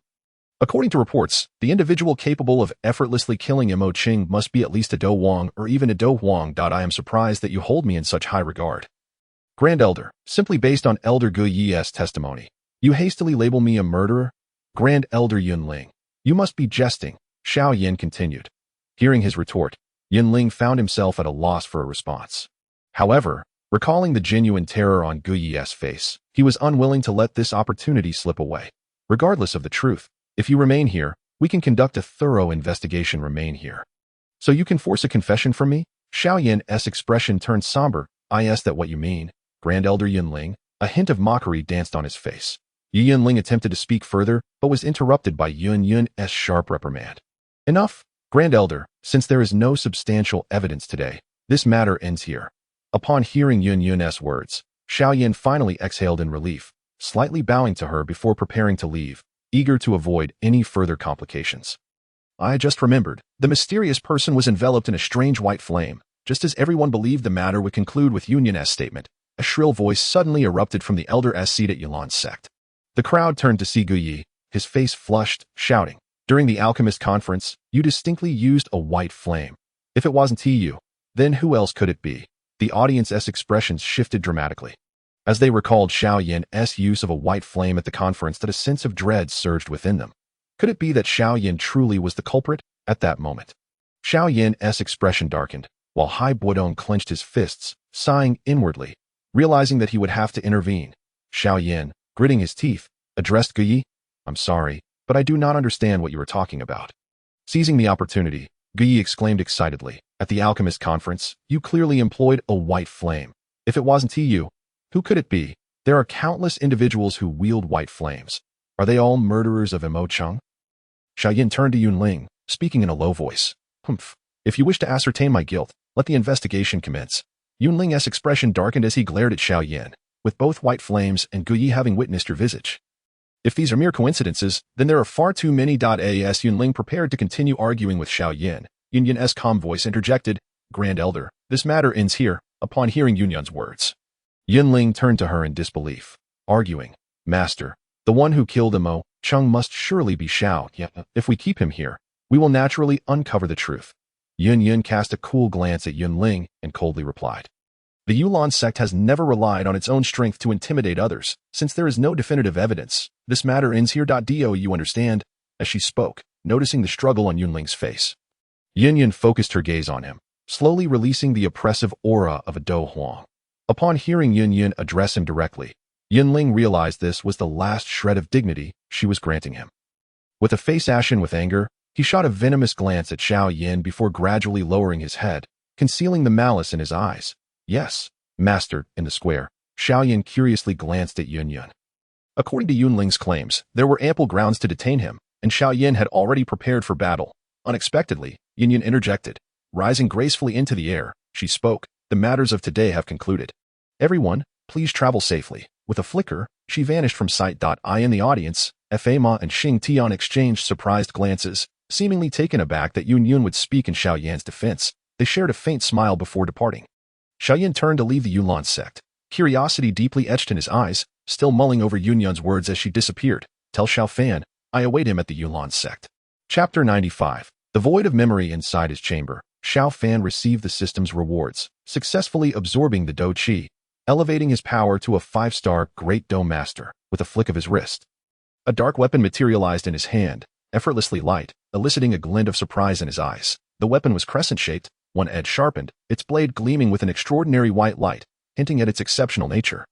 According to reports, the individual capable of effortlessly killing Imo Ching must be at least a Dou Wang or even a Dou Huang. I am surprised that you hold me in such high regard. Grand Elder, simply based on Elder Guyi's testimony, you hastily label me a murderer? Grand Elder Yunling, you must be jesting," Xiao Yan continued. Hearing his retort, Yunling found himself at a loss for a response. However, recalling the genuine terror on Guyi's face, he was unwilling to let this opportunity slip away. "Regardless of the truth, if you remain here, we can conduct a thorough investigation. Remain here. So you can force a confession from me?" Xiao Yan's expression turned somber. "Is that what you mean, Grand Elder Yunling?" A hint of mockery danced on his face. Yunling attempted to speak further, but was interrupted by Yun's sharp reprimand. "Enough, Grand Elder, since there is no substantial evidence today, this matter ends here." Upon hearing Yun's words, Xiao Yan finally exhaled in relief, slightly bowing to her before preparing to leave, eager to avoid any further complications. "I just remembered, the mysterious person was enveloped in a strange white flame." Just as everyone believed the matter would conclude with Yun's statement, a shrill voice suddenly erupted from the elder's seat at Yulan's sect. The crowd turned to see Guyi, his face flushed, shouting, "During the alchemist conference, you distinctly used a white flame. If it wasn't you, then who else could it be?" The audience's expressions shifted dramatically. As they recalled Xiao Yan's use of a white flame at the conference, that a sense of dread surged within them. Could it be that Xiao Yan truly was the culprit? At that moment, Xiao Yan's expression darkened, while Hai Buodong clenched his fists, sighing inwardly, realizing that he would have to intervene. Xiao Yan, gritting his teeth, addressed Guyi, "I'm sorry, but I do not understand what you are talking about." Seizing the opportunity, Guyi exclaimed excitedly, "At the alchemist conference, you clearly employed a white flame. If it wasn't you, who could it be? There are countless individuals who wield white flames. Are they all murderers of Imo Chung?" Xiao Yan turned to Yunling, speaking in a low voice. "Humph. If you wish to ascertain my guilt, let the investigation commence." Yunling's expression darkened as he glared at Xiao Yan, "With both white flames and Guyi having witnessed your visage. If these are mere coincidences, then there are far too many. As Yunling prepared to continue arguing with Xiao Yan, Yunyan's calm voice interjected, "Grand Elder, this matter ends here." Upon hearing Yunyan's words, Yunling turned to her in disbelief, arguing, "Master, the one who killed Imo Chung must surely be Xiao Yan. If we keep him here, we will naturally uncover the truth." Yun cast a cool glance at Yunling and coldly replied, "The Yulan sect has never relied on its own strength to intimidate others. Since there is no definitive evidence, this matter ends here. Do you understand?" As she spoke, noticing the struggle on Yunling's face, Yun focused her gaze on him, slowly releasing the oppressive aura of a Dou Huang. Upon hearing Yun address him directly, Yunling realized this was the last shred of dignity she was granting him. With a face ashen with anger, he shot a venomous glance at Xiao Yan before gradually lowering his head, concealing the malice in his eyes. "Yes, Master," in the square, Xiao Yan curiously glanced at Yun. According to Yunling's claims, there were ample grounds to detain him, and Xiao Yan had already prepared for battle. Unexpectedly, Yun interjected. Rising gracefully into the air, she spoke, "The matters of today have concluded. Everyone, please travel safely." With a flicker, she vanished from sight. In the audience, Fama and Xing Tian exchanged surprised glances, seemingly taken aback that Yun would speak in Xiao Yan's defense. They shared a faint smile before departing. Xiao Yan turned to leave the Yulan sect, curiosity deeply etched in his eyes, still mulling over Yunyan's words as she disappeared. "Tell Xiao Fan, I await him at the Yulan sect." Chapter 95. The void of memory inside his chamber. Xiao Fan received the system's rewards, successfully absorbing the Dou Qi, elevating his power to a 5-star Great Dou Master with a flick of his wrist. A dark weapon materialized in his hand, effortlessly light, eliciting a glint of surprise in his eyes. The weapon was crescent-shaped, one edge sharpened, its blade gleaming with an extraordinary white light, hinting at its exceptional nature.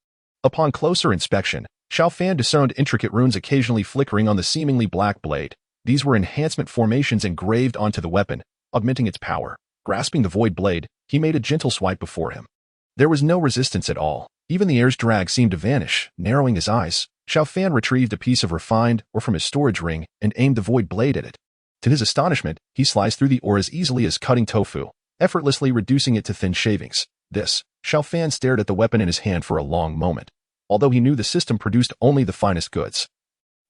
Upon closer inspection, Xiao Fan discerned intricate runes occasionally flickering on the seemingly black blade. These were enhancement formations engraved onto the weapon, augmenting its power. Grasping the void blade, he made a gentle swipe before him. There was no resistance at all. Even the air's drag seemed to vanish, narrowing his eyes. Xiao Fan retrieved a piece of refined ore from his storage ring and aimed the void blade at it. To his astonishment, he sliced through the ore as easily as cutting tofu, effortlessly reducing it to thin shavings. Xiao Fan stared at the weapon in his hand for a long moment. Although he knew the system produced only the finest goods,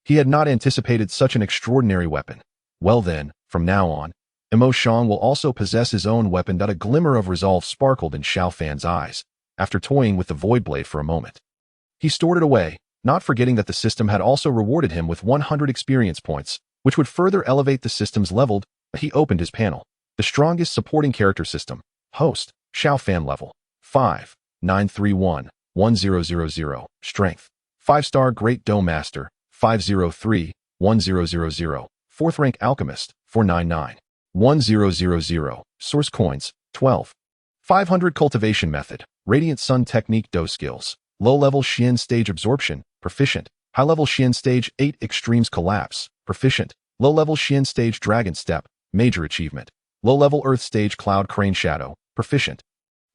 he had not anticipated such an extraordinary weapon. Well then, from now on, Emo Shang will also possess his own weapon. A glimmer of resolve sparkled in Xiao Fan's eyes, after toying with the void blade for a moment. He stored it away, not forgetting that the system had also rewarded him with 100 experience points, which would further elevate the system's level. He opened his panel. The strongest supporting character system. Host, Xiao Fan level 5, 931, 1000. Strength, 5-star Great Dou Master, 503, 1000. 4th rank Alchemist, 499, 1000. Source coins, 12. 500 Cultivation method, Radiant Sun technique. Dou skills, low-level Xian stage absorption, proficient. High-level Xian stage 8 extremes collapse, proficient. Low-level Xian stage dragon step, major achievement. Low-level earth stage cloud crane shadow, proficient.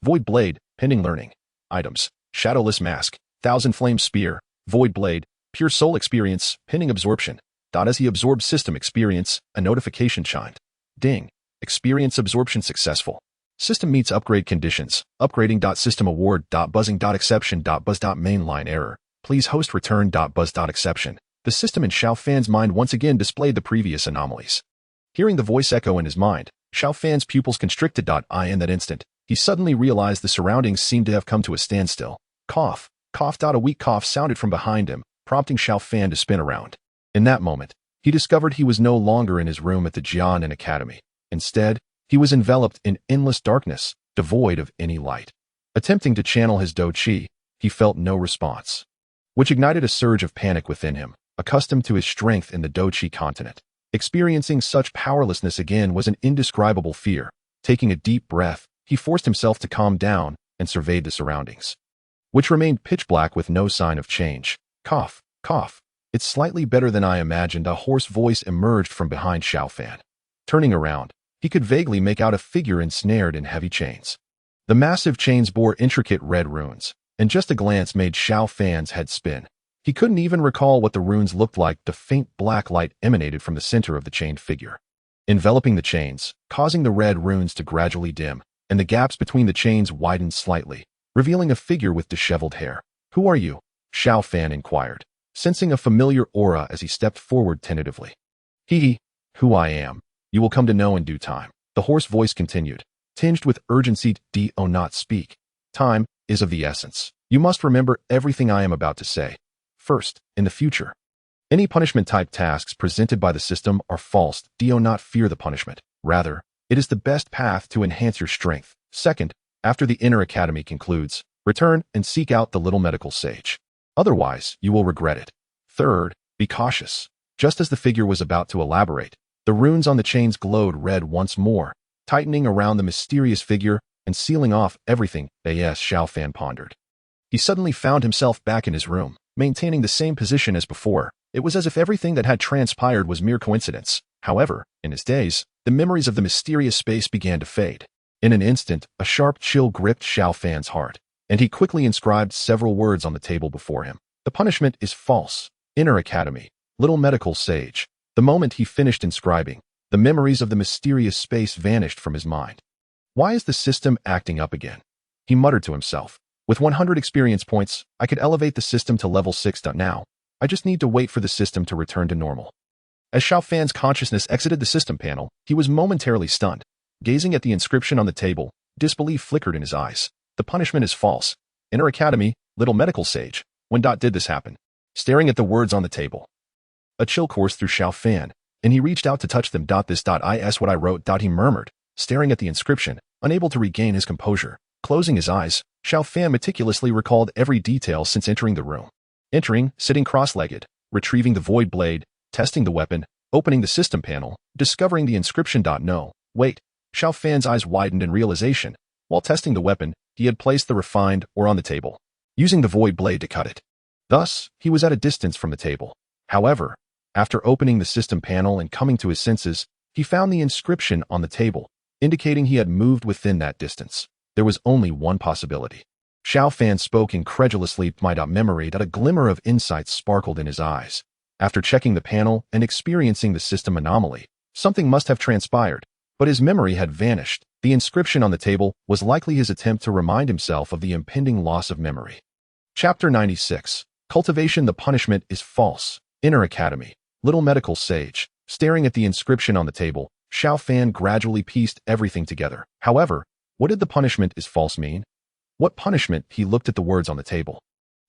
Void blade, pending learning. Items, shadowless mask, 1000 flame spear, void blade, pure soul experience, pending absorption. As he absorbed system experience, a notification chimed. Ding. Experience absorption successful. System meets upgrade conditions. Upgrading. System award. Buzzing. Exception. Buzz. Mainline error. Please host return. Buzz. Exception. The system in Xiao Fan's mind once again displayed the previous anomalies. Hearing the voice echo in his mind, Xiao Fan's pupils constricted. In that instant, he suddenly realized the surroundings seemed to have come to a standstill. Cough. Cough. A weak cough sounded from behind him, prompting Xiao Fan to spin around. In that moment, he discovered he was no longer in his room at the Jianan Academy. Instead, he was enveloped in endless darkness, devoid of any light. Attempting to channel his Dou Qi, he felt no response, which ignited a surge of panic within him. Accustomed to his strength in the Dou Qi continent, experiencing such powerlessness again was an indescribable fear. Taking a deep breath, he forced himself to calm down and surveyed the surroundings, which remained pitch black with no sign of change. Cough, cough. It's slightly better than I imagined. A hoarse voice emerged from behind Xiao Fan. Turning around, he could vaguely make out a figure ensnared in heavy chains. The massive chains bore intricate red runes, and just a glance made Xiao Fan's head spin. He couldn't even recall what the runes looked like. The faint black light emanated from the center of the chained figure, enveloping the chains, causing the red runes to gradually dim, and the gaps between the chains widened slightly, revealing a figure with disheveled hair. Who are you? Xiao Fan inquired, sensing a familiar aura as he stepped forward tentatively. Who I am, you will come to know in due time. The hoarse voice continued, tinged with urgency. Do not speak. Time is of the essence. You must remember everything I am about to say. First, in the future, any punishment-type tasks presented by the system are false. Do not fear the punishment. Rather, it is the best path to enhance your strength. Second, after the inner academy concludes, return and seek out the little medical sage. Otherwise, you will regret it. Third, be cautious. Just as the figure was about to elaborate, the runes on the chains glowed red once more, tightening around the mysterious figure and sealing off everything. Xiao Fan pondered. He suddenly found himself back in his room, maintaining the same position as before. It was as if everything that had transpired was mere coincidence. However, in his daze, the memories of the mysterious space began to fade. In an instant, a sharp chill gripped Xiao Fan's heart, and he quickly inscribed several words on the table before him. The punishment is false. Inner Academy, little medical sage. The moment he finished inscribing, the memories of the mysterious space vanished from his mind. Why is the system acting up again? He muttered to himself. With 100 experience points, I could elevate the system to level 6. Now, I just need to wait for the system to return to normal. As Xiao Fan's consciousness exited the system panel, he was momentarily stunned. Gazing at the inscription on the table, disbelief flickered in his eyes. The punishment is false. Inner Academy, little medical sage. When did this happen? Staring at the words on the table, a chill coursed through Xiao Fan, and he reached out to touch them. This is what I wrote. He murmured, staring at the inscription, unable to regain his composure. Closing his eyes, Xiao Fan meticulously recalled every detail since entering the room. Entering, sitting cross-legged, retrieving the void blade, testing the weapon, opening the system panel, discovering the inscription. No, wait. Xiao Fan's eyes widened in realization. While testing the weapon, he had placed the refined ore on the table, using the void blade to cut it. Thus, he was at a distance from the table. However, after opening the system panel and coming to his senses, he found the inscription on the table, indicating he had moved within that distance. There was only one possibility. Xiao Fan spoke incredulously. My memory that a glimmer of insight sparkled in his eyes. After checking the panel and experiencing the system anomaly, something must have transpired, but his memory had vanished. The inscription on the table was likely his attempt to remind himself of the impending loss of memory. Chapter 96. Cultivation. The punishment is false. Inner Academy. Little medical sage. Staring at the inscription on the table, Xiao Fan gradually pieced everything together. However, what did the punishment is false mean? What punishment? He looked at the words on the table,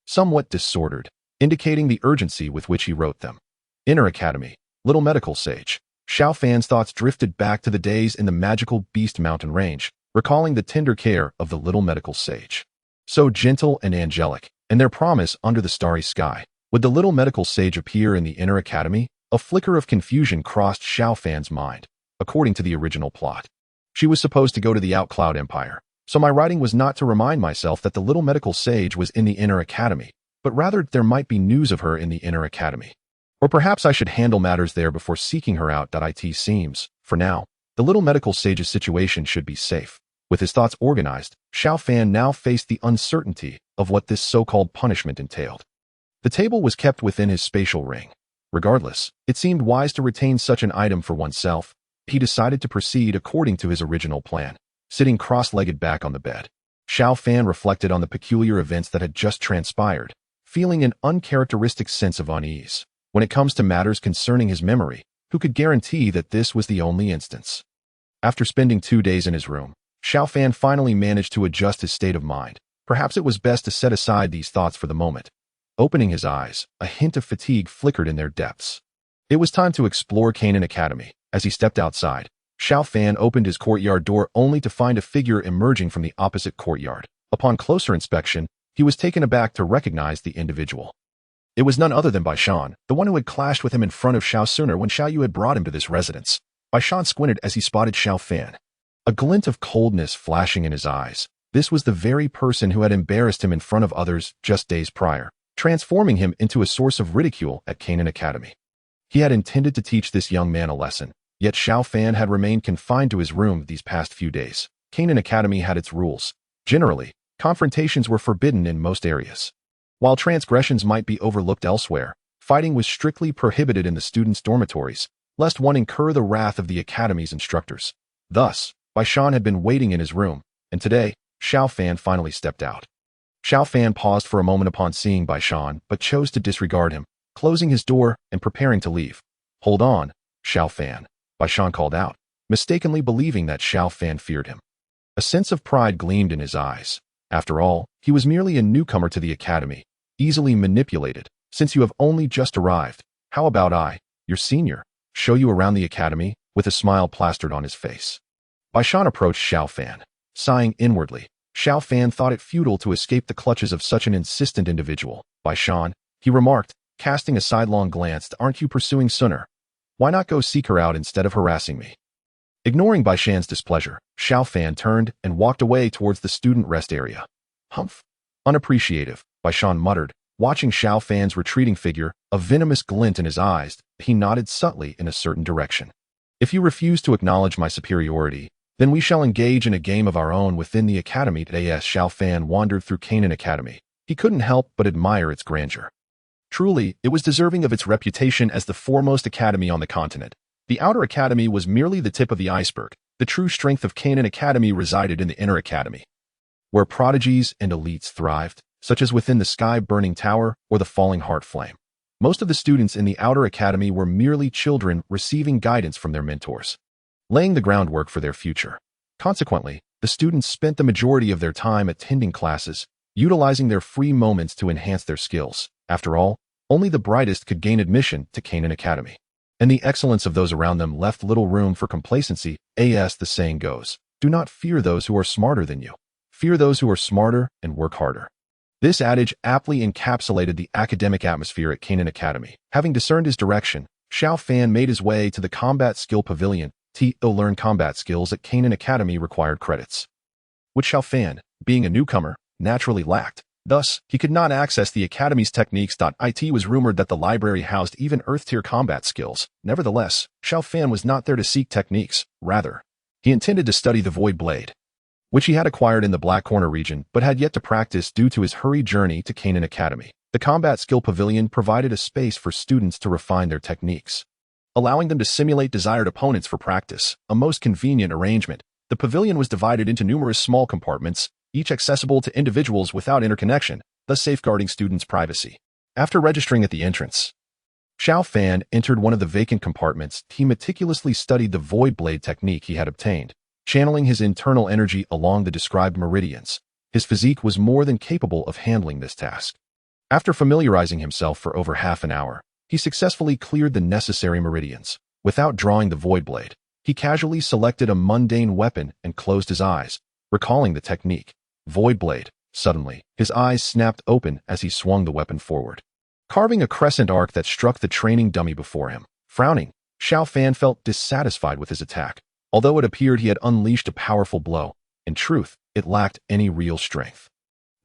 somewhat disordered, indicating the urgency with which he wrote them. Inner Academy. Little medical sage. Xiao Fan's thoughts drifted back to the days in the magical Beast Mountain range, recalling the tender care of the little medical sage. So gentle and angelic, and their promise under the starry sky. Would the little medical sage appear in the Inner Academy? A flicker of confusion crossed Xiao Fan's mind. According to the original plot, she was supposed to go to the Outcloud Empire, so my writing was not to remind myself that the little medical sage was in the Inner Academy, but rather there might be news of her in the Inner Academy. Or perhaps I should handle matters there before seeking her out. It seems, for now, the little medical sage's situation should be safe. With his thoughts organized, Xiao Fan now faced the uncertainty of what this so-called punishment entailed. The table was kept within his spatial ring. Regardless, it seemed wise to retain such an item for oneself. He decided to proceed according to his original plan, sitting cross-legged back on the bed. Xiao Fan reflected on the peculiar events that had just transpired, feeling an uncharacteristic sense of unease. When it comes to matters concerning his memory, who could guarantee that this was the only instance? After spending 2 days in his room, Xiao Fan finally managed to adjust his state of mind. Perhaps it was best to set aside these thoughts for the moment. Opening his eyes, a hint of fatigue flickered in their depths. It was time to explore Canaan Academy. As he stepped outside, Xiao Fan opened his courtyard door only to find a figure emerging from the opposite courtyard. Upon closer inspection, he was taken aback to recognize the individual. It was none other than Bai Shan, the one who had clashed with him in front of Xiao Suner when Xiao Yu had brought him to this residence. Bai Shan squinted as he spotted Xiao Fan, a glint of coldness flashing in his eyes. This was the very person who had embarrassed him in front of others just days prior, transforming him into a source of ridicule at Canaan Academy. He had intended to teach this young man a lesson, yet Xiao Fan had remained confined to his room these past few days. Canaan Academy had its rules. Generally, confrontations were forbidden in most areas. While transgressions might be overlooked elsewhere, fighting was strictly prohibited in the students' dormitories, lest one incur the wrath of the academy's instructors. Thus, Bai Shan had been waiting in his room, and today, Xiao Fan finally stepped out. Xiao Fan paused for a moment upon seeing Bai Shan, but chose to disregard him, closing his door and preparing to leave. Hold on, Xiao Fan, Bai Shan called out, mistakenly believing that Xiao Fan feared him. A sense of pride gleamed in his eyes. After all, he was merely a newcomer to the academy, easily manipulated. Since you have only just arrived, how about I, your senior, show you around the academy? With a smile plastered on his face, Bai Shan approached Xiao Fan. Sighing inwardly, Xiao Fan thought it futile to escape the clutches of such an insistent individual. Bai Shan, he remarked, casting a sidelong glance, aren't you pursuing Suner? Why not go seek her out instead of harassing me? Ignoring Bai Shan's displeasure, Xiao Fan turned and walked away towards the student rest area. Humph. Unappreciative, Bai Shan muttered, watching Xiao Fan's retreating figure, a venomous glint in his eyes. He nodded subtly in a certain direction. If you refuse to acknowledge my superiority, then we shall engage in a game of our own within the academy. As Xiao Fan wandered through Canaan Academy, he couldn't help but admire its grandeur. Truly, it was deserving of its reputation as the foremost academy on the continent. The Outer Academy was merely the tip of the iceberg. The true strength of Canaan Academy resided in the Inner Academy, where prodigies and elites thrived, such as within the Sky-Burning Tower or the Falling Heart Flame. Most of the students in the Outer Academy were merely children receiving guidance from their mentors, laying the groundwork for their future. Consequently, the students spent the majority of their time attending classes, utilizing their free moments to enhance their skills. After all, only the brightest could gain admission to Canaan Academy. and the excellence of those around them left little room for complacency. As the saying goes, do not fear those who are smarter than you. Fear those who are smarter and work harder. This adage aptly encapsulated the academic atmosphere at Canaan Academy. Having discerned his direction, Xiao Fan made his way to the Combat Skill Pavilion. To learn combat skills at Canaan Academy required credits, which Xiao Fan, being a newcomer, naturally lacked. Thus, he could not access the Academy's techniques. It was rumored that the library housed even Earth-tier combat skills. Nevertheless, Xiao Fan was not there to seek techniques. Rather, he intended to study the Void Blade, which he had acquired in the Black Corner region but had yet to practice due to his hurried journey to Canaan Academy. The Combat Skill Pavilion provided a space for students to refine their techniques, allowing them to simulate desired opponents for practice, a most convenient arrangement. The pavilion was divided into numerous small compartments, each accessible to individuals without interconnection, thus safeguarding students' privacy. After registering at the entrance, Xiao Fan entered one of the vacant compartments. He meticulously studied the Void Blade technique he had obtained, channeling his internal energy along the described meridians. His physique was more than capable of handling this task. After familiarizing himself for over half an hour, he successfully cleared the necessary meridians. Without drawing the Void Blade, he casually selected a mundane weapon and closed his eyes, recalling the technique. Void Blade. Suddenly, his eyes snapped open as he swung the weapon forward, carving a crescent arc that struck the training dummy before him. Frowning, Xiao Fan felt dissatisfied with his attack. Although it appeared he had unleashed a powerful blow, in truth, it lacked any real strength.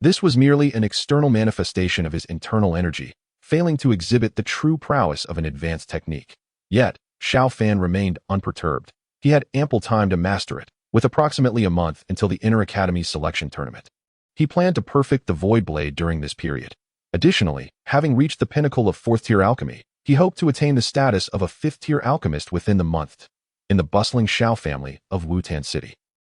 This was merely an external manifestation of his internal energy, failing to exhibit the true prowess of an advanced technique. Yet, Xiao Fan remained unperturbed. He had ample time to master it, with approximately a month until the Inter-Academy selection tournament. He planned to perfect the Void Blade during this period. Additionally, having reached the pinnacle of 4th-tier alchemy, he hoped to attain the status of a 5th-tier alchemist within the month. In the bustling Xiao family of Wutan City,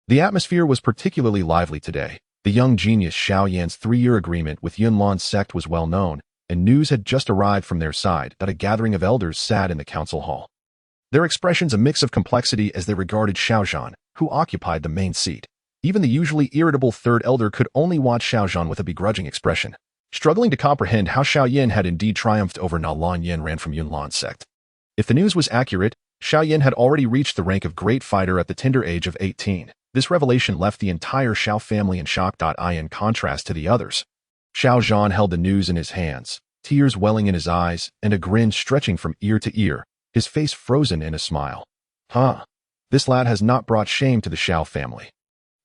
the atmosphere was particularly lively today. The young genius Xiao Yan's 3-year agreement with Yunlan's sect was well known, and news had just arrived from their side that a gathering of elders sat in the council hall. Their expressions a mix of complexity as they regarded Xiao Zhan, who occupied the main seat. Even the usually irritable third elder could only watch Xiao Zhan with a begrudging expression, struggling to comprehend how Xiao Yan had indeed triumphed over Na Lan Yin ran from Yunlan's sect. If the news was accurate, Xiao Yan had already reached the rank of great fighter at the tender age of 18. This revelation left the entire Xiao family in shock. In contrast to the others, Xiao Zhan held the news in his hands, tears welling in his eyes and a grin stretching from ear to ear, his face frozen in a smile. This lad has not brought shame to the Xiao family,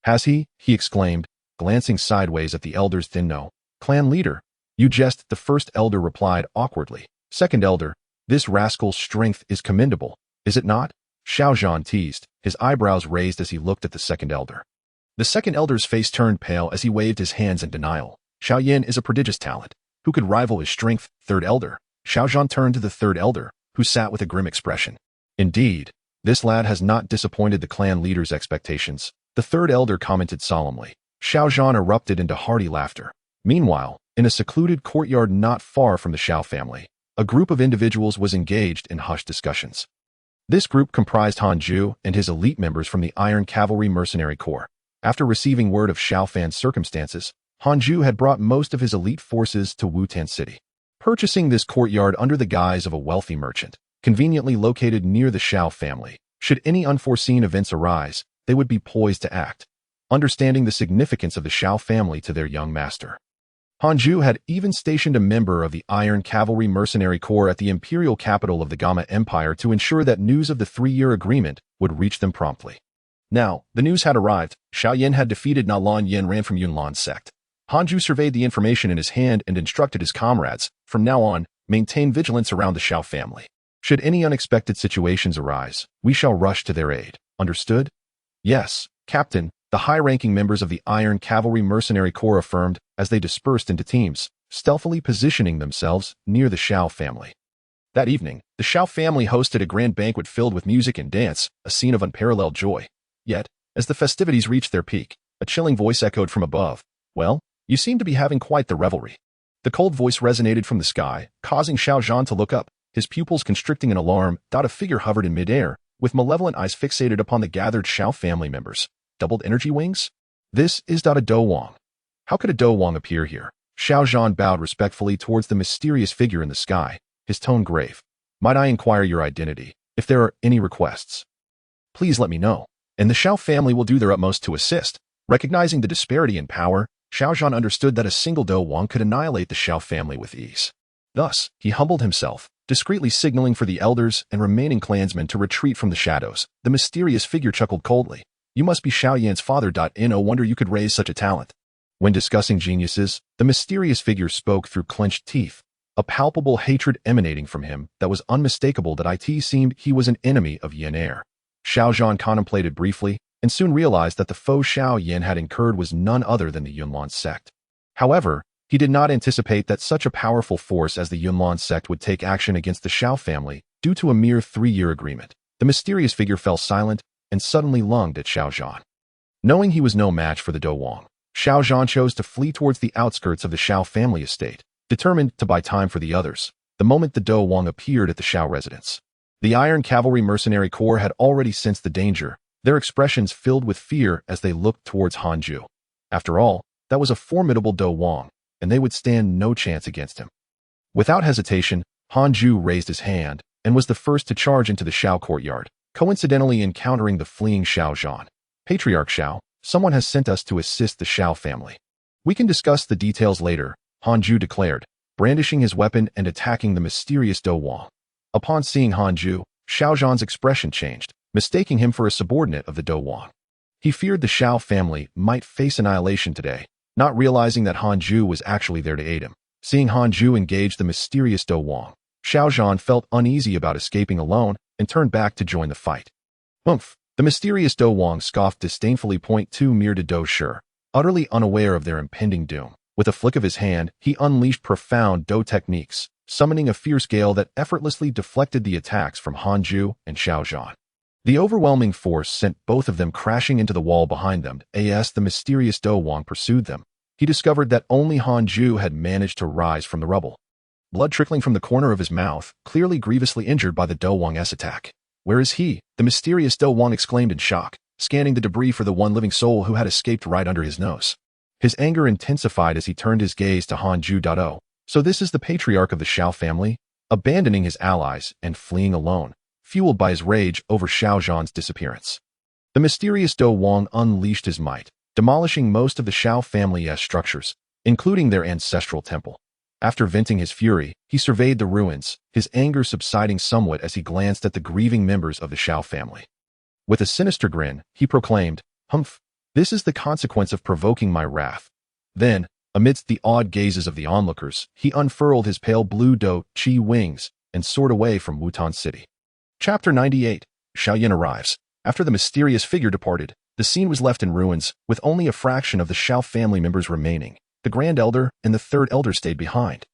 has he? He exclaimed, glancing sideways at the elder's Thinno clan leader. You jest, the first elder replied awkwardly. Second elder, this rascal's strength is commendable, is it not? Xiao Zhan teased, his eyebrows raised as he looked at the second elder. The second elder's face turned pale as he waved his hands in denial. Xiao Yan is a prodigious talent. Who could rival his strength? Third elder. Xiao Zhan turned to the third elder, who sat with a grim expression. Indeed, this lad has not disappointed the clan leader's expectations, the third elder commented solemnly. Xiao Zhan erupted into hearty laughter. Meanwhile, in a secluded courtyard not far from the Xiao family, a group of individuals was engaged in hushed discussions. This group comprised Han Ju and his elite members from the Iron Cavalry Mercenary Corps. After receiving word of Xiao Fan's circumstances, Han Ju had brought most of his elite forces to Wutan City, purchasing this courtyard under the guise of a wealthy merchant, conveniently located near the Xiao family. Should any unforeseen events arise, they would be poised to act, understanding the significance of the Xiao family to their young master. Han Ju had even stationed a member of the Iron Cavalry Mercenary Corps at the imperial capital of the Gamma Empire to ensure that news of the 3-year agreement would reach them promptly. Now, the news had arrived. Xiao Yan had defeated Na Lan Yin ran from Yunlan's sect. Han Ju surveyed the information in his hand and instructed his comrades, from now on, maintain vigilance around the Xiao family. Should any unexpected situations arise, we shall rush to their aid. Understood? Yes, Captain, the high-ranking members of the Iron Cavalry Mercenary Corps affirmed as they dispersed into teams, stealthily positioning themselves near the Xiao family. That evening, the Xiao family hosted a grand banquet filled with music and dance, a scene of unparalleled joy. Yet, as the festivities reached their peak, a chilling voice echoed from above. Well, you seem to be having quite the revelry. The cold voice resonated from the sky, causing Xiao Zhan to look up, his pupils constricting in alarm. A figure hovered in midair, with malevolent eyes fixated upon the gathered Xiao family members. Doubled energy wings? This is a Dou Wang. How could a Dou Wang appear here? Xiao Zhan bowed respectfully towards the mysterious figure in the sky, his tone grave. Might I inquire your identity? If there are any requests, please let me know, and the Xiao family will do their utmost to assist. Recognizing the disparity in power, Xiao Yan understood that a single Dou Wang could annihilate the Xiao family with ease. Thus, he humbled himself, discreetly signaling for the elders and remaining clansmen to retreat from the shadows. The mysterious figure chuckled coldly. You must be Xiao Yan's father. No wonder you could raise such a talent. When discussing geniuses, the mysterious figure spoke through clenched teeth, a palpable hatred emanating from him that was unmistakable. That it seemed he was an enemy of Yin heir. Xiao Yan contemplated briefly, and soon realized that the foe Xiao Yan had incurred was none other than the Yunlan sect. However, he did not anticipate that such a powerful force as the Yunlan sect would take action against the Xiao family due to a mere 3-year agreement. The mysterious figure fell silent and suddenly lunged at Xiao Yan. Knowing he was no match for the Dou Wang, Xiao Yan chose to flee towards the outskirts of the Xiao family estate, determined to buy time for the others, the moment the Dou Wang appeared at the Xiao residence. The Iron Cavalry Mercenary Corps had already sensed the danger, their expressions filled with fear as they looked towards Hanju. After all, that was a formidable Dou Wang, and they would stand no chance against him. Without hesitation, Hanju raised his hand and was the first to charge into the Xiao courtyard, coincidentally encountering the fleeing Xiao Yan. Patriarch Xiao, someone has sent us to assist the Xiao family. We can discuss the details later, Hanju declared, brandishing his weapon and attacking the mysterious Dou Wang. Upon seeing Hanju, Xiao Yan's expression changed, mistaking him for a subordinate of the Dou Wang. He feared the Xiao family might face annihilation today, not realizing that Hanju was actually there to aid him. Seeing Hanju engage the mysterious Dou Wang, Xiao Yan felt uneasy about escaping alone and turned back to join the fight. Humph! The mysterious Dou Wang scoffed disdainfully. Mere to Dou Shi, utterly unaware of their impending doom. With a flick of his hand, he unleashed profound Dou techniques, summoning a fierce gale that effortlessly deflected the attacks from Hanju and Xiao Yan. The overwhelming force sent both of them crashing into the wall behind them. As the mysterious Dou Wang pursued them, he discovered that only Hanju had managed to rise from the rubble. Blood trickling from the corner of his mouth, clearly grievously injured by the Dou Wang's attack. Where is he? The mysterious Dou Wang exclaimed in shock, scanning the debris for the one living soul who had escaped right under his nose. His anger intensified as he turned his gaze to Hanju. Oh, so this is the patriarch of the Xiao family? Abandoning his allies and fleeing alone, fueled by his rage over Xiao Yan's disappearance. The mysterious Dou Wang unleashed his might, demolishing most of the Xiao family's structures, including their ancestral temple. After venting his fury, he surveyed the ruins, his anger subsiding somewhat as he glanced at the grieving members of the Xiao family. With a sinister grin, he proclaimed, "Humph, this is the consequence of provoking my wrath." Then, amidst the awed gazes of the onlookers, he unfurled his pale blue Dou Qi wings and soared away from Wutan City. Chapter 98. Xiao Yan arrives. After the mysterious figure departed, the scene was left in ruins, with only a fraction of the Xiao family members remaining. The Grand Elder and the Third Elder stayed behind.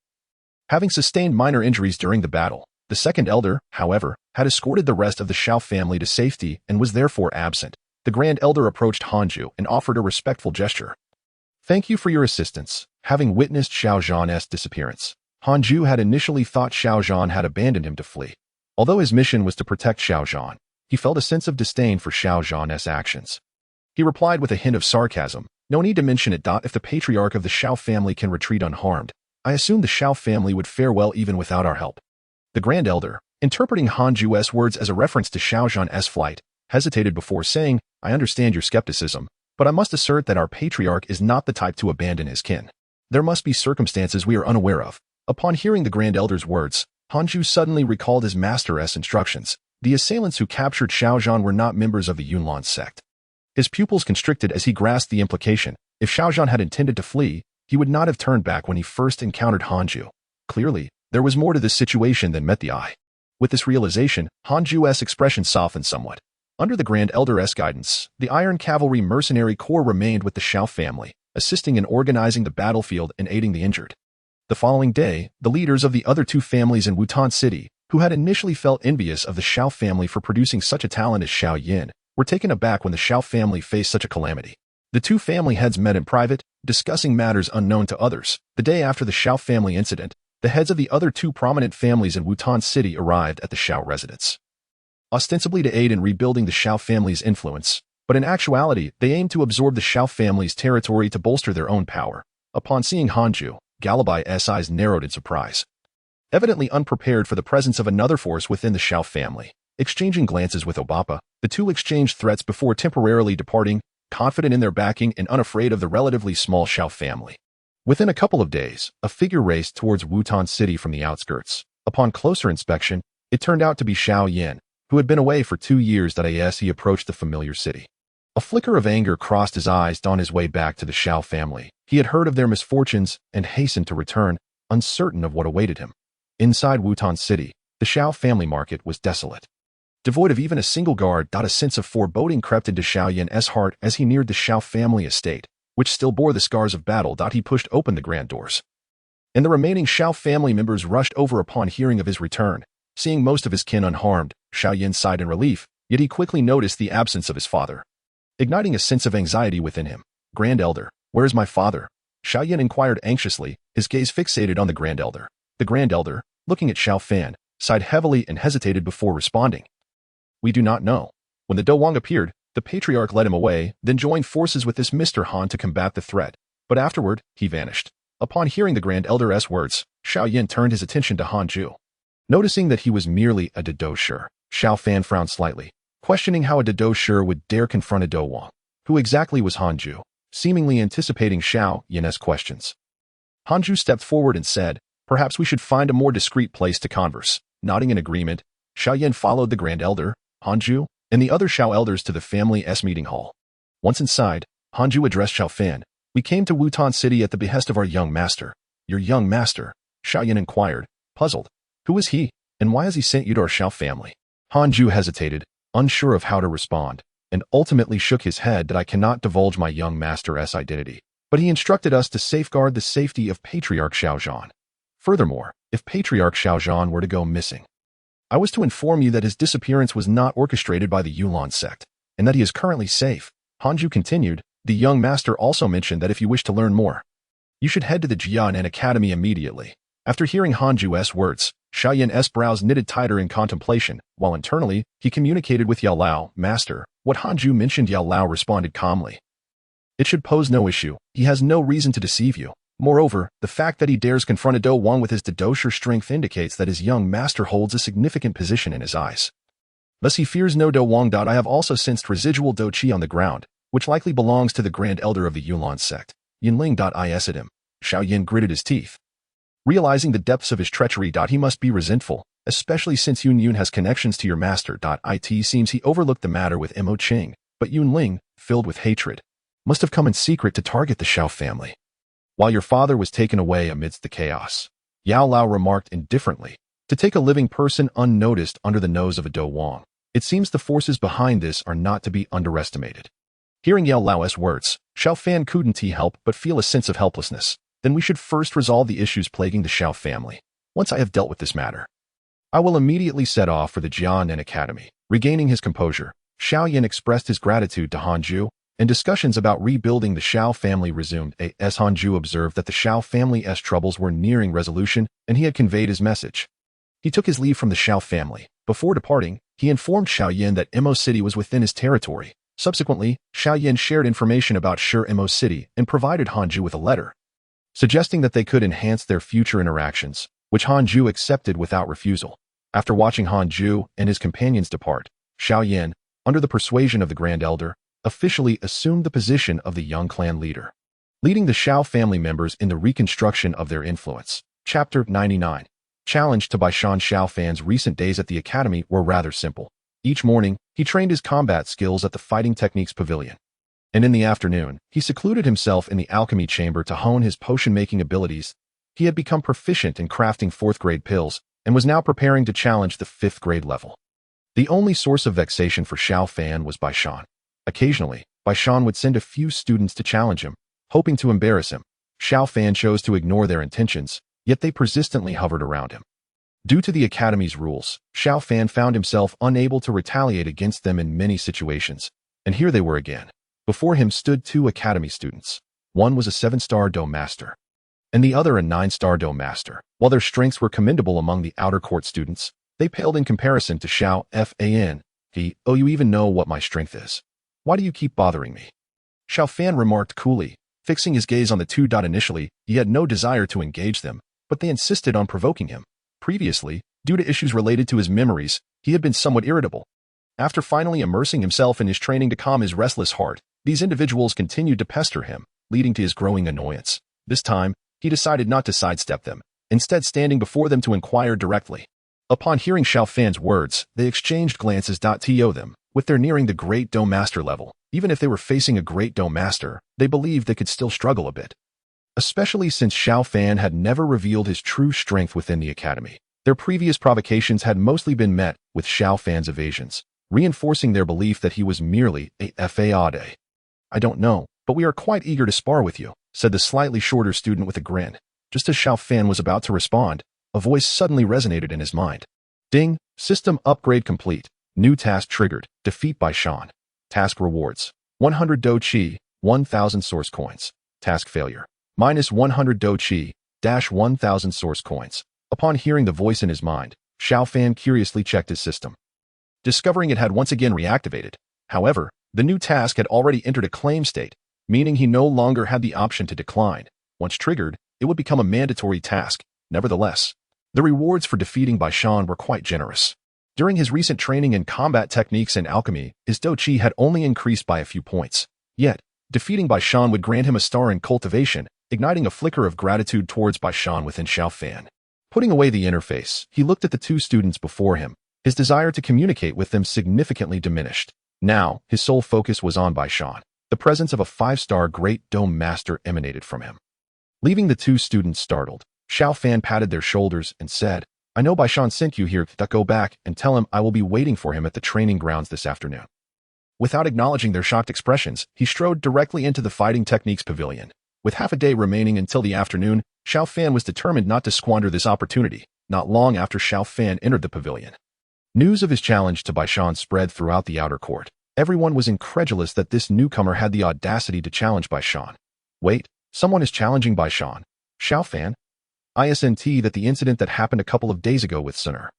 Having sustained minor injuries during the battle, the Second Elder, however, had escorted the rest of the Xiao family to safety and was therefore absent. The Grand Elder approached Hanju and offered a respectful gesture. "Thank you for your assistance." Having witnessed Xiao Yan's disappearance, Hanju had initially thought Xiao Yan had abandoned him to flee. Although his mission was to protect Xiao Yan, he felt a sense of disdain for Xiao Yan's actions. He replied with a hint of sarcasm, "No need to mention it. If the patriarch of the Xiao family can retreat unharmed, I assume the Xiao family would fare well even without our help." The Grand Elder, interpreting Hanju's words as a reference to Xiao Yan's flight, hesitated before saying, "I understand your skepticism, but I must assert that our patriarch is not the type to abandon his kin. There must be circumstances we are unaware of." Upon hearing the Grand Elder's words, Hanju suddenly recalled his master's instructions. The assailants who captured Xiao Yan were not members of the Yunlan sect. His pupils constricted as he grasped the implication. If Xiao Yan had intended to flee, he would not have turned back when he first encountered Hanju. Clearly, there was more to this situation than met the eye. With this realization, Hanju's expression softened somewhat. Under the Grand Elder's guidance, the Iron Cavalry Mercenary Corps remained with the Xiao family, assisting in organizing the battlefield and aiding the injured. The following day, the leaders of the other two families in Wutan City, who had initially felt envious of the Xiao family for producing such a talent as Xiao Yan, were taken aback when the Xiao family faced such a calamity. The two family heads met in private, discussing matters unknown to others. The day after the Xiao family incident, the heads of the other two prominent families in Wutan City arrived at the Xiao residence. Ostensibly to aid in rebuilding the Xiao family's influence, but in actuality, they aimed to absorb the Xiao family's territory to bolster their own power. Upon seeing Hanju, Galabay's eyes narrowed in surprise. evidently unprepared for the presence of another force within the Xiao family. Exchanging glances with Obapa, the two exchanged threats before temporarily departing, confident in their backing and unafraid of the relatively small Xiao family. Within a couple of days, a figure raced towards Wutan City from the outskirts. Upon closer inspection, it turned out to be Xiao Yan, who had been away for 2 years. As he approached the familiar city, a flicker of anger crossed his eyes. On his way back to the Xiao family, he had heard of their misfortunes and hastened to return, uncertain of what awaited him. Inside Wutan City, the Xiao family market was desolate. Devoid of even a single guard. A sense of foreboding crept into Xiao Yan's heart as he neared the Xiao family estate, which still bore the scars of battle. He pushed open the grand doors, and the remaining Xiao family members rushed over upon hearing of his return. Seeing most of his kin unharmed, Xiao Yan sighed in relief, yet he quickly noticed the absence of his father, igniting a sense of anxiety within him. "Grand Elder, where is my father?" Xiao Yan inquired anxiously, his gaze fixated on the Grand Elder. The Grand Elder, looking at Xiao Fan, sighed heavily and hesitated before responding. "We do not know. When the Dou appeared, the Patriarch led him away, then joined forces with this Mr. Han to combat the threat. But afterward, he vanished." Upon hearing the Grand Elder's words, Xiao Yan turned his attention to Hanju. Noticing that he was merely a devour, Xiao Fan frowned slightly, questioning how a devour would dare confront a Dou. Who exactly was Hanju? Seemingly anticipating Xiao Yan's questions, Hanju stepped forward and said, "Perhaps we should find a more discreet place to converse." Nodding in agreement, Xiao Yan followed the Grand Elder, Hanju, and the other Xiao elders to the family's meeting hall. Once inside, Hanju addressed Xiao Fan. "We came to Wutan City at the behest of our young master." "Your young master?" Xiao Yan inquired, puzzled. "Who is he, and why has he sent you to our Xiao family?" Hanju hesitated, unsure of how to respond, and ultimately shook his head. "I cannot divulge my young master's identity, but he instructed us to safeguard the safety of Patriarch Xiao Zhan. Furthermore, if Patriarch Xiao Zhan were to go missing, I was to inform you that his disappearance was not orchestrated by the Yulan sect, and that he is currently safe." Hanju continued, "The young master also mentioned that if you wish to learn more, you should head to the Jianan Academy immediately." After hearing Hanju's words, Xiao Yan's brows knitted tighter in contemplation, while internally, he communicated with Yao Lao. "Master, what Hanju mentioned." Yao Lao responded calmly, "It should pose no issue. He has no reason to deceive you. Moreover, the fact that he dares confront a Dou with his devour strength indicates that his young master holds a significant position in his eyes. Thus he fears no Dou. I have also sensed residual Dou Qi on the ground, which likely belongs to the Grand Elder of the Yulan sect. Yinling. Is at him." Xiao Yan gritted his teeth, realizing the depths of his treachery. He must be resentful, especially since Yun has connections to your master. It seems he overlooked the matter with Mo Qing, but Yunling, filled with hatred, must have come in secret to target the Xiao family, while your father was taken away amidst the chaos. Yao Lao remarked indifferently, "To take a living person unnoticed under the nose of a Dou. It seems the forces behind this are not to be underestimated." Hearing Yao Lao's words, Xiao Fan couldn't help but feel a sense of helplessness. "Then we should first resolve the issues plaguing the Xiao family. Once I have dealt with this matter, I will immediately set off for the Jianan Academy." Regaining his composure, Xiao Yan expressed his gratitude to Hanju, and discussions about rebuilding the Xiao family resumed. As Hanju observed that the Xiao family's troubles were nearing resolution, and he had conveyed his message, he took his leave from the Xiao family. Before departing, he informed Xiao Yan that Mo City was within his territory. Subsequently, Xiao Yan shared information about Mo City and provided Hanju with a letter, suggesting that they could enhance their future interactions, which Hanju accepted without refusal. After watching Hanju and his companions depart, Xiao Yan, under the persuasion of the Grand Elder, officially assumed the position of the young clan leader, leading the Xiao family members in the reconstruction of their influence. Chapter 99. Challenged to by Xiao Fan's recent days at the academy were rather simple. Each morning, he trained his combat skills at the Fighting Techniques Pavilion, and in the afternoon, he secluded himself in the alchemy chamber to hone his potion-making abilities. He had become proficient in crafting 4th-grade pills, and was now preparing to challenge the 5th-grade level. The only source of vexation for Xiao Fan was Baishan. Occasionally, Baishan would send a few students to challenge him, hoping to embarrass him. Xiao Fan chose to ignore their intentions, yet they persistently hovered around him. Due to the academy's rules, Xiao Fan found himself unable to retaliate against them in many situations, and here they were again. Before him stood 2 academy students. One was a 7-star Dou master, and the other a 9-star Dou master. While their strengths were commendable among the outer court students, they paled in comparison to Xiao Fan. "Oh, you even know what my strength is. Why do you keep bothering me?" Xiao Fan remarked coolly, fixing his gaze on the 2. Initially, he had no desire to engage them, but they insisted on provoking him. Previously, due to issues related to his memories, he had been somewhat irritable. After finally immersing himself in his training to calm his restless heart, these individuals continued to pester him, leading to his growing annoyance. This time, he decided not to sidestep them, instead standing before them to inquire directly. Upon hearing Xiao Fan's words, they exchanged glances. To them, with their nearing the Great Dome Master level. Even if they were facing a Great Dome Master, they believed they could still struggle a bit. Especially since Xiao Fan had never revealed his true strength within the academy. Their previous provocations had mostly been met with Xiao Fan's evasions, reinforcing their belief that he was merely a fade. "I don't know, but we are quite eager to spar with you," said the slightly shorter student with a grin. Just as Xiao Fan was about to respond, a voice suddenly resonated in his mind. Ding! System upgrade complete. New task triggered. Defeat by Shan. Task rewards. 100 Dou Chi, 1,000 source coins. Task failure. Minus 100 Dou Chi, dash 1,000 source coins. Upon hearing the voice in his mind, Xiao Fan curiously checked his system, discovering it had once again reactivated. However, the new task had already entered a claim state, meaning he no longer had the option to decline. Once triggered, it would become a mandatory task. Nevertheless, the rewards for defeating by Shan were quite generous. During his recent training in combat techniques and alchemy, his Dou Chi had only increased by a few points. Yet, defeating by Shan would grant him a star in Cultivation, igniting a flicker of gratitude towards by Shan within Xiao Fan. Putting away the interface, he looked at the two students before him. His desire to communicate with them significantly diminished. Now, his sole focus was on Bai Shan. The presence of a 5-star Great Dome Master emanated from him. Leaving the two students startled, Xiao Fan patted their shoulders and said, "I know Bai Shan sent you here. Go back and tell him I will be waiting for him at the training grounds this afternoon." Without acknowledging their shocked expressions, he strode directly into the Fighting Techniques Pavilion. With half a day remaining until the afternoon, Xiao Fan was determined not to squander this opportunity. Not long after Xiao Fan entered the pavilion, news of his challenge to Bai Shan spread throughout the outer court. Everyone was incredulous that this newcomer had the audacity to challenge Bai Shan. Wait, someone is challenging Bai Shan? Xiao Fan? ISNT that the incident that happened a couple of days ago with Suner.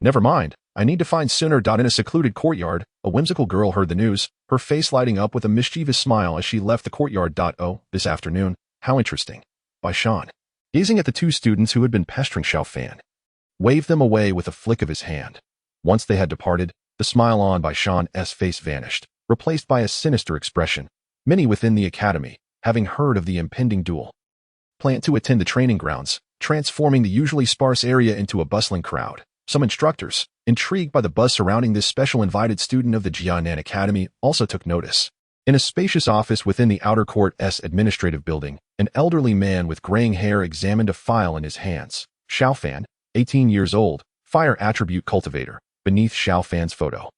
Never mind, I need to find Suner. In a secluded courtyard, a whimsical girl heard the news, her face lighting up with a mischievous smile as she left the courtyard. Oh, this afternoon, how interesting. Bai Shan, gazing at the two students who had been pestering Xiao Fan, waved them away with a flick of his hand. Once they had departed, the smile on Bai Shan's face vanished, replaced by a sinister expression. Many within the academy, having heard of the impending duel, planned to attend the training grounds, transforming the usually sparse area into a bustling crowd. Some instructors, intrigued by the buzz surrounding this special invited student of the Jianan Academy, also took notice. In a spacious office within the outer court's administrative building, an elderly man with graying hair examined a file in his hands. Xiao Fan, 18 years old, fire attribute cultivator, beneath Xiao Fan's photo.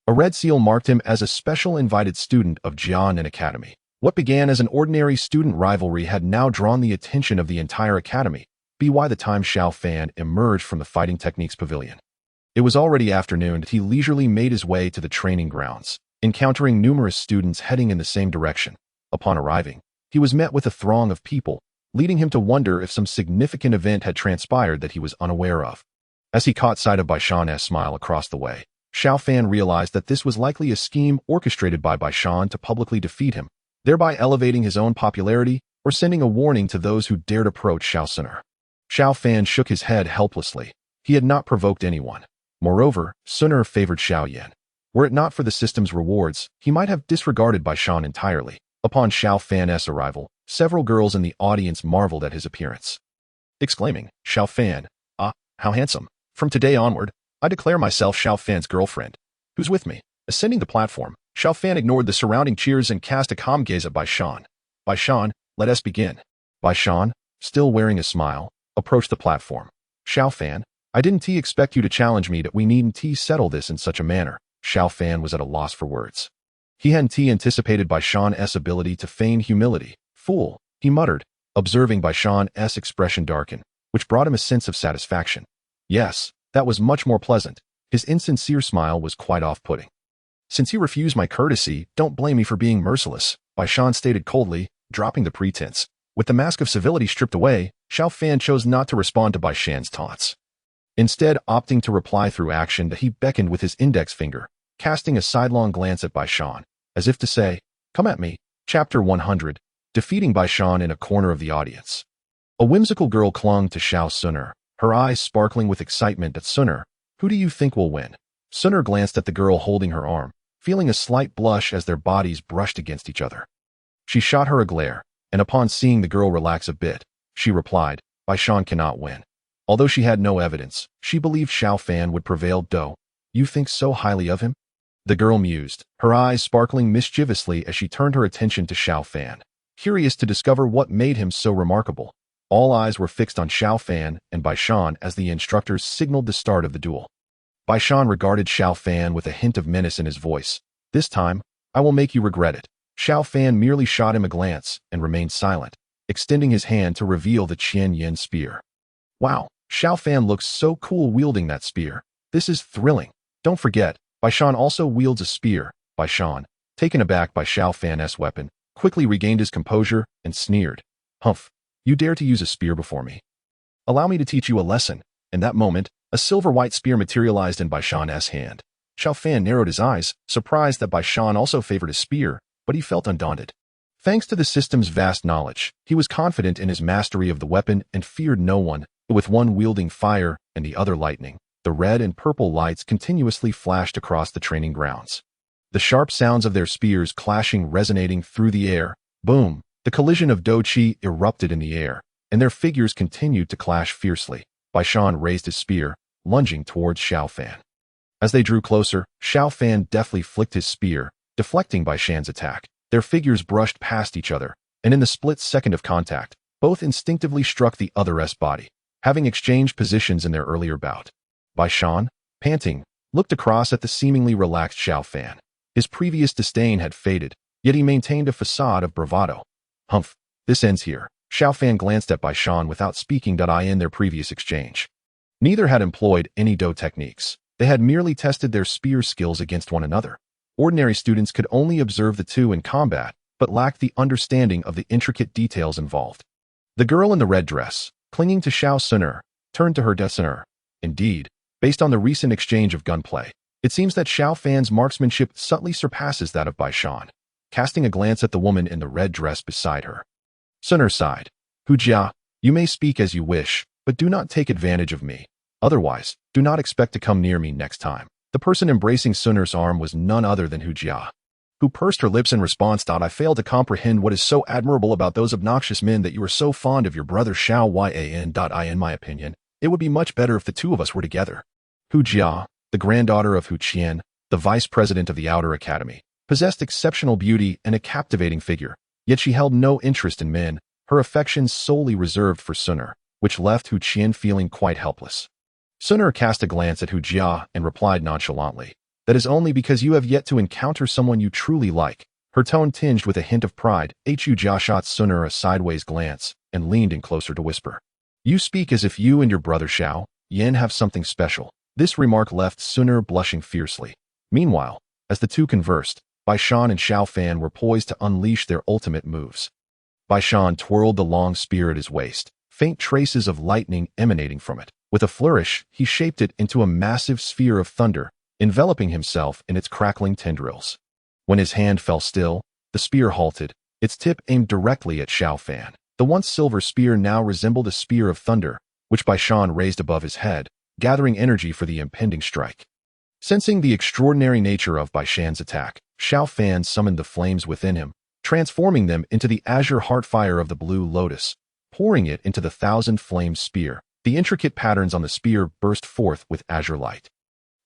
A red seal marked him as a special invited student of Jianan Academy. What began as an ordinary student rivalry had now drawn the attention of the entire academy. By the time Xiao Fan emerged from the Fighting Techniques Pavilion, it was already afternoon and he leisurely made his way to the training grounds, encountering numerous students heading in the same direction. Upon arriving, he was met with a throng of people, leading him to wonder if some significant event had transpired that he was unaware of. As he caught sight of Bai Shan's smile across the way, Xiao Fan realized that this was likely a scheme orchestrated by Bai Shan to publicly defeat him, thereby elevating his own popularity or sending a warning to those who dared approach Xiao Suner. Xiao Fan shook his head helplessly. He had not provoked anyone. Moreover, Suner favored Xiao Yan. Were it not for the system's rewards, he might have disregarded Bai Shan entirely. Upon Xiao Fan's arrival, several girls in the audience marveled at his appearance, exclaiming, "Xiao Fan, ah, how handsome. From today onward, I declare myself Xiao Fan's girlfriend. Who's with me?" Ascending the platform, Xiao Fan ignored the surrounding cheers and cast a calm gaze at Bai Shan. "Bai Shan, let us begin." Bai Shan, still wearing a smile, approached the platform. "Xiao Fan, I didn't expect you to challenge me. That we needn't settle this in such a manner." Xiao Fan was at a loss for words. He hadn't anticipated Bai Shan's ability to feign humility. "Fool," he muttered, observing Bai Shan's expression darken, which brought him a sense of satisfaction. Yes, that was much more pleasant. His insincere smile was quite off-putting. "Since you refuse my courtesy, don't blame me for being merciless," Bai Shan stated coldly, dropping the pretense. With the mask of civility stripped away, Xiao Fan chose not to respond to Bai Shan's taunts. Instead, opting to reply through action, that he beckoned with his index finger, casting a sidelong glance at Bai Shan, as if to say, "Come at me." Chapter 100, Defeating Bai Shan in a corner of the audience. A whimsical girl clung to Xiao Suner, her eyes sparkling with excitement at Suner. Who do you think will win? Suner glanced at the girl holding her arm, feeling a slight blush as their bodies brushed against each other. She shot her a glare, and upon seeing the girl relax a bit, she replied, Baishan cannot win. Although she had no evidence, she believed Xiao Fan would prevail. Dou, you think so highly of him? The girl mused, her eyes sparkling mischievously as she turned her attention to Xiao Fan, curious to discover what made him so remarkable. All eyes were fixed on Xiao Fan and Baishan as the instructors signaled the start of the duel. Baishan regarded Xiao Fan with a hint of menace in his voice. This time, I will make you regret it. Xiao Fan merely shot him a glance and remained silent, extending his hand to reveal the Qian Yin spear. Wow, Xiao Fan looks so cool wielding that spear. This is thrilling. Don't forget, Baishan also wields a spear. Baishan, taken aback by Xiao Fan's weapon, quickly regained his composure and sneered. Humph, you dare to use a spear before me? Allow me to teach you a lesson. In that moment, a silver-white spear materialized in Baishan's hand. Xiao Fan narrowed his eyes, surprised that Baishan also favored his spear, but he felt undaunted. Thanks to the system's vast knowledge, he was confident in his mastery of the weapon and feared no one. With one wielding fire and the other lightning, the red and purple lights continuously flashed across the training grounds. The sharp sounds of their spears clashing resonating through the air. Boom! The collision of Dou Qi erupted in the air, and their figures continued to clash fiercely. Baishan raised his spear, lunging towards Xiao Fan. As they drew closer, Xiao Fan deftly flicked his spear, deflecting Baishan's attack. Their figures brushed past each other, and in the split second of contact, both instinctively struck the other's body, having exchanged positions in their earlier bout. Baishan, panting, looked across at the seemingly relaxed Xiao Fan. His previous disdain had faded, yet he maintained a facade of bravado. Humph, this ends here. Xiao Fan glanced at Baishan without speaking. In their previous exchange, neither had employed any Dou techniques. They had merely tested their spear skills against one another. Ordinary students could only observe the two in combat, but lacked the understanding of the intricate details involved. The girl in the red dress, clinging to Xiao Suner, turned to her destiner. Indeed, based on the recent exchange of gunplay, it seems that Xiao Fan's marksmanship subtly surpasses that of Baishan. Casting a glance at the woman in the red dress beside her, Suner sighed. Hujia, you may speak as you wish, but do not take advantage of me. Otherwise, do not expect to come near me next time. The person embracing Suner's arm was none other than Hujia, who pursed her lips in response. I fail to comprehend what is so admirable about those obnoxious men that you are so fond of your brother Xiao Yan. In my opinion, it would be much better if the two of us were together. Hujia, the granddaughter of Hu Qian, the vice president of the Outer Academy, possessed exceptional beauty and a captivating figure, yet she held no interest in men, her affections solely reserved for Suner, which left Hu Qian feeling quite helpless. Suner cast a glance at Hujia and replied nonchalantly, that is only because you have yet to encounter someone you truly like. Her tone tinged with a hint of pride. Hujia shot Suner a sideways glance and leaned in closer to whisper. You speak as if you and your brother Xiao Yan have something special. This remark left Suner blushing fiercely. Meanwhile, as the two conversed, Baishan and Xiao Fan were poised to unleash their ultimate moves. Baishan twirled the long spear at his waist, faint traces of lightning emanating from it. With a flourish, he shaped it into a massive sphere of thunder, enveloping himself in its crackling tendrils. When his hand fell still, the spear halted, its tip aimed directly at Xiao Fan. The once silver spear now resembled a spear of thunder, which Baishan raised above his head, gathering energy for the impending strike. Sensing the extraordinary nature of Baishan's attack, Xiao Fan summoned the flames within him, transforming them into the azure heartfire of the blue lotus, pouring it into the thousand-flame spear. The intricate patterns on the spear burst forth with azure light.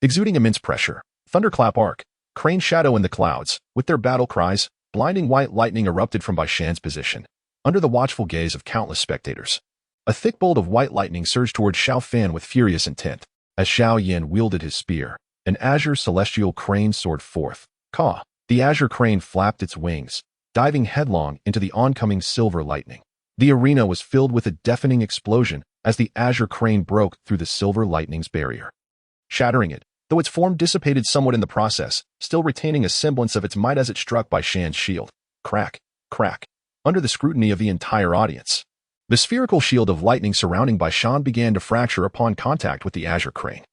Exuding immense pressure, thunderclap arc, crane shadow in the clouds, with their battle cries, blinding white lightning erupted from Baishan's position, under the watchful gaze of countless spectators. A thick bolt of white lightning surged towards Xiao Fan with furious intent. As Xiao Yan wielded his spear, an azure celestial crane soared forth. Caw! The azure crane flapped its wings, diving headlong into the oncoming silver lightning. The arena was filled with a deafening explosion as the azure crane broke through the silver lightning's barrier, shattering it, though its form dissipated somewhat in the process, still retaining a semblance of its might as it struck Baishan's shield. Crack, crack, under the scrutiny of the entire audience. The spherical shield of lightning surrounding Baishan began to fracture upon contact with the azure crane.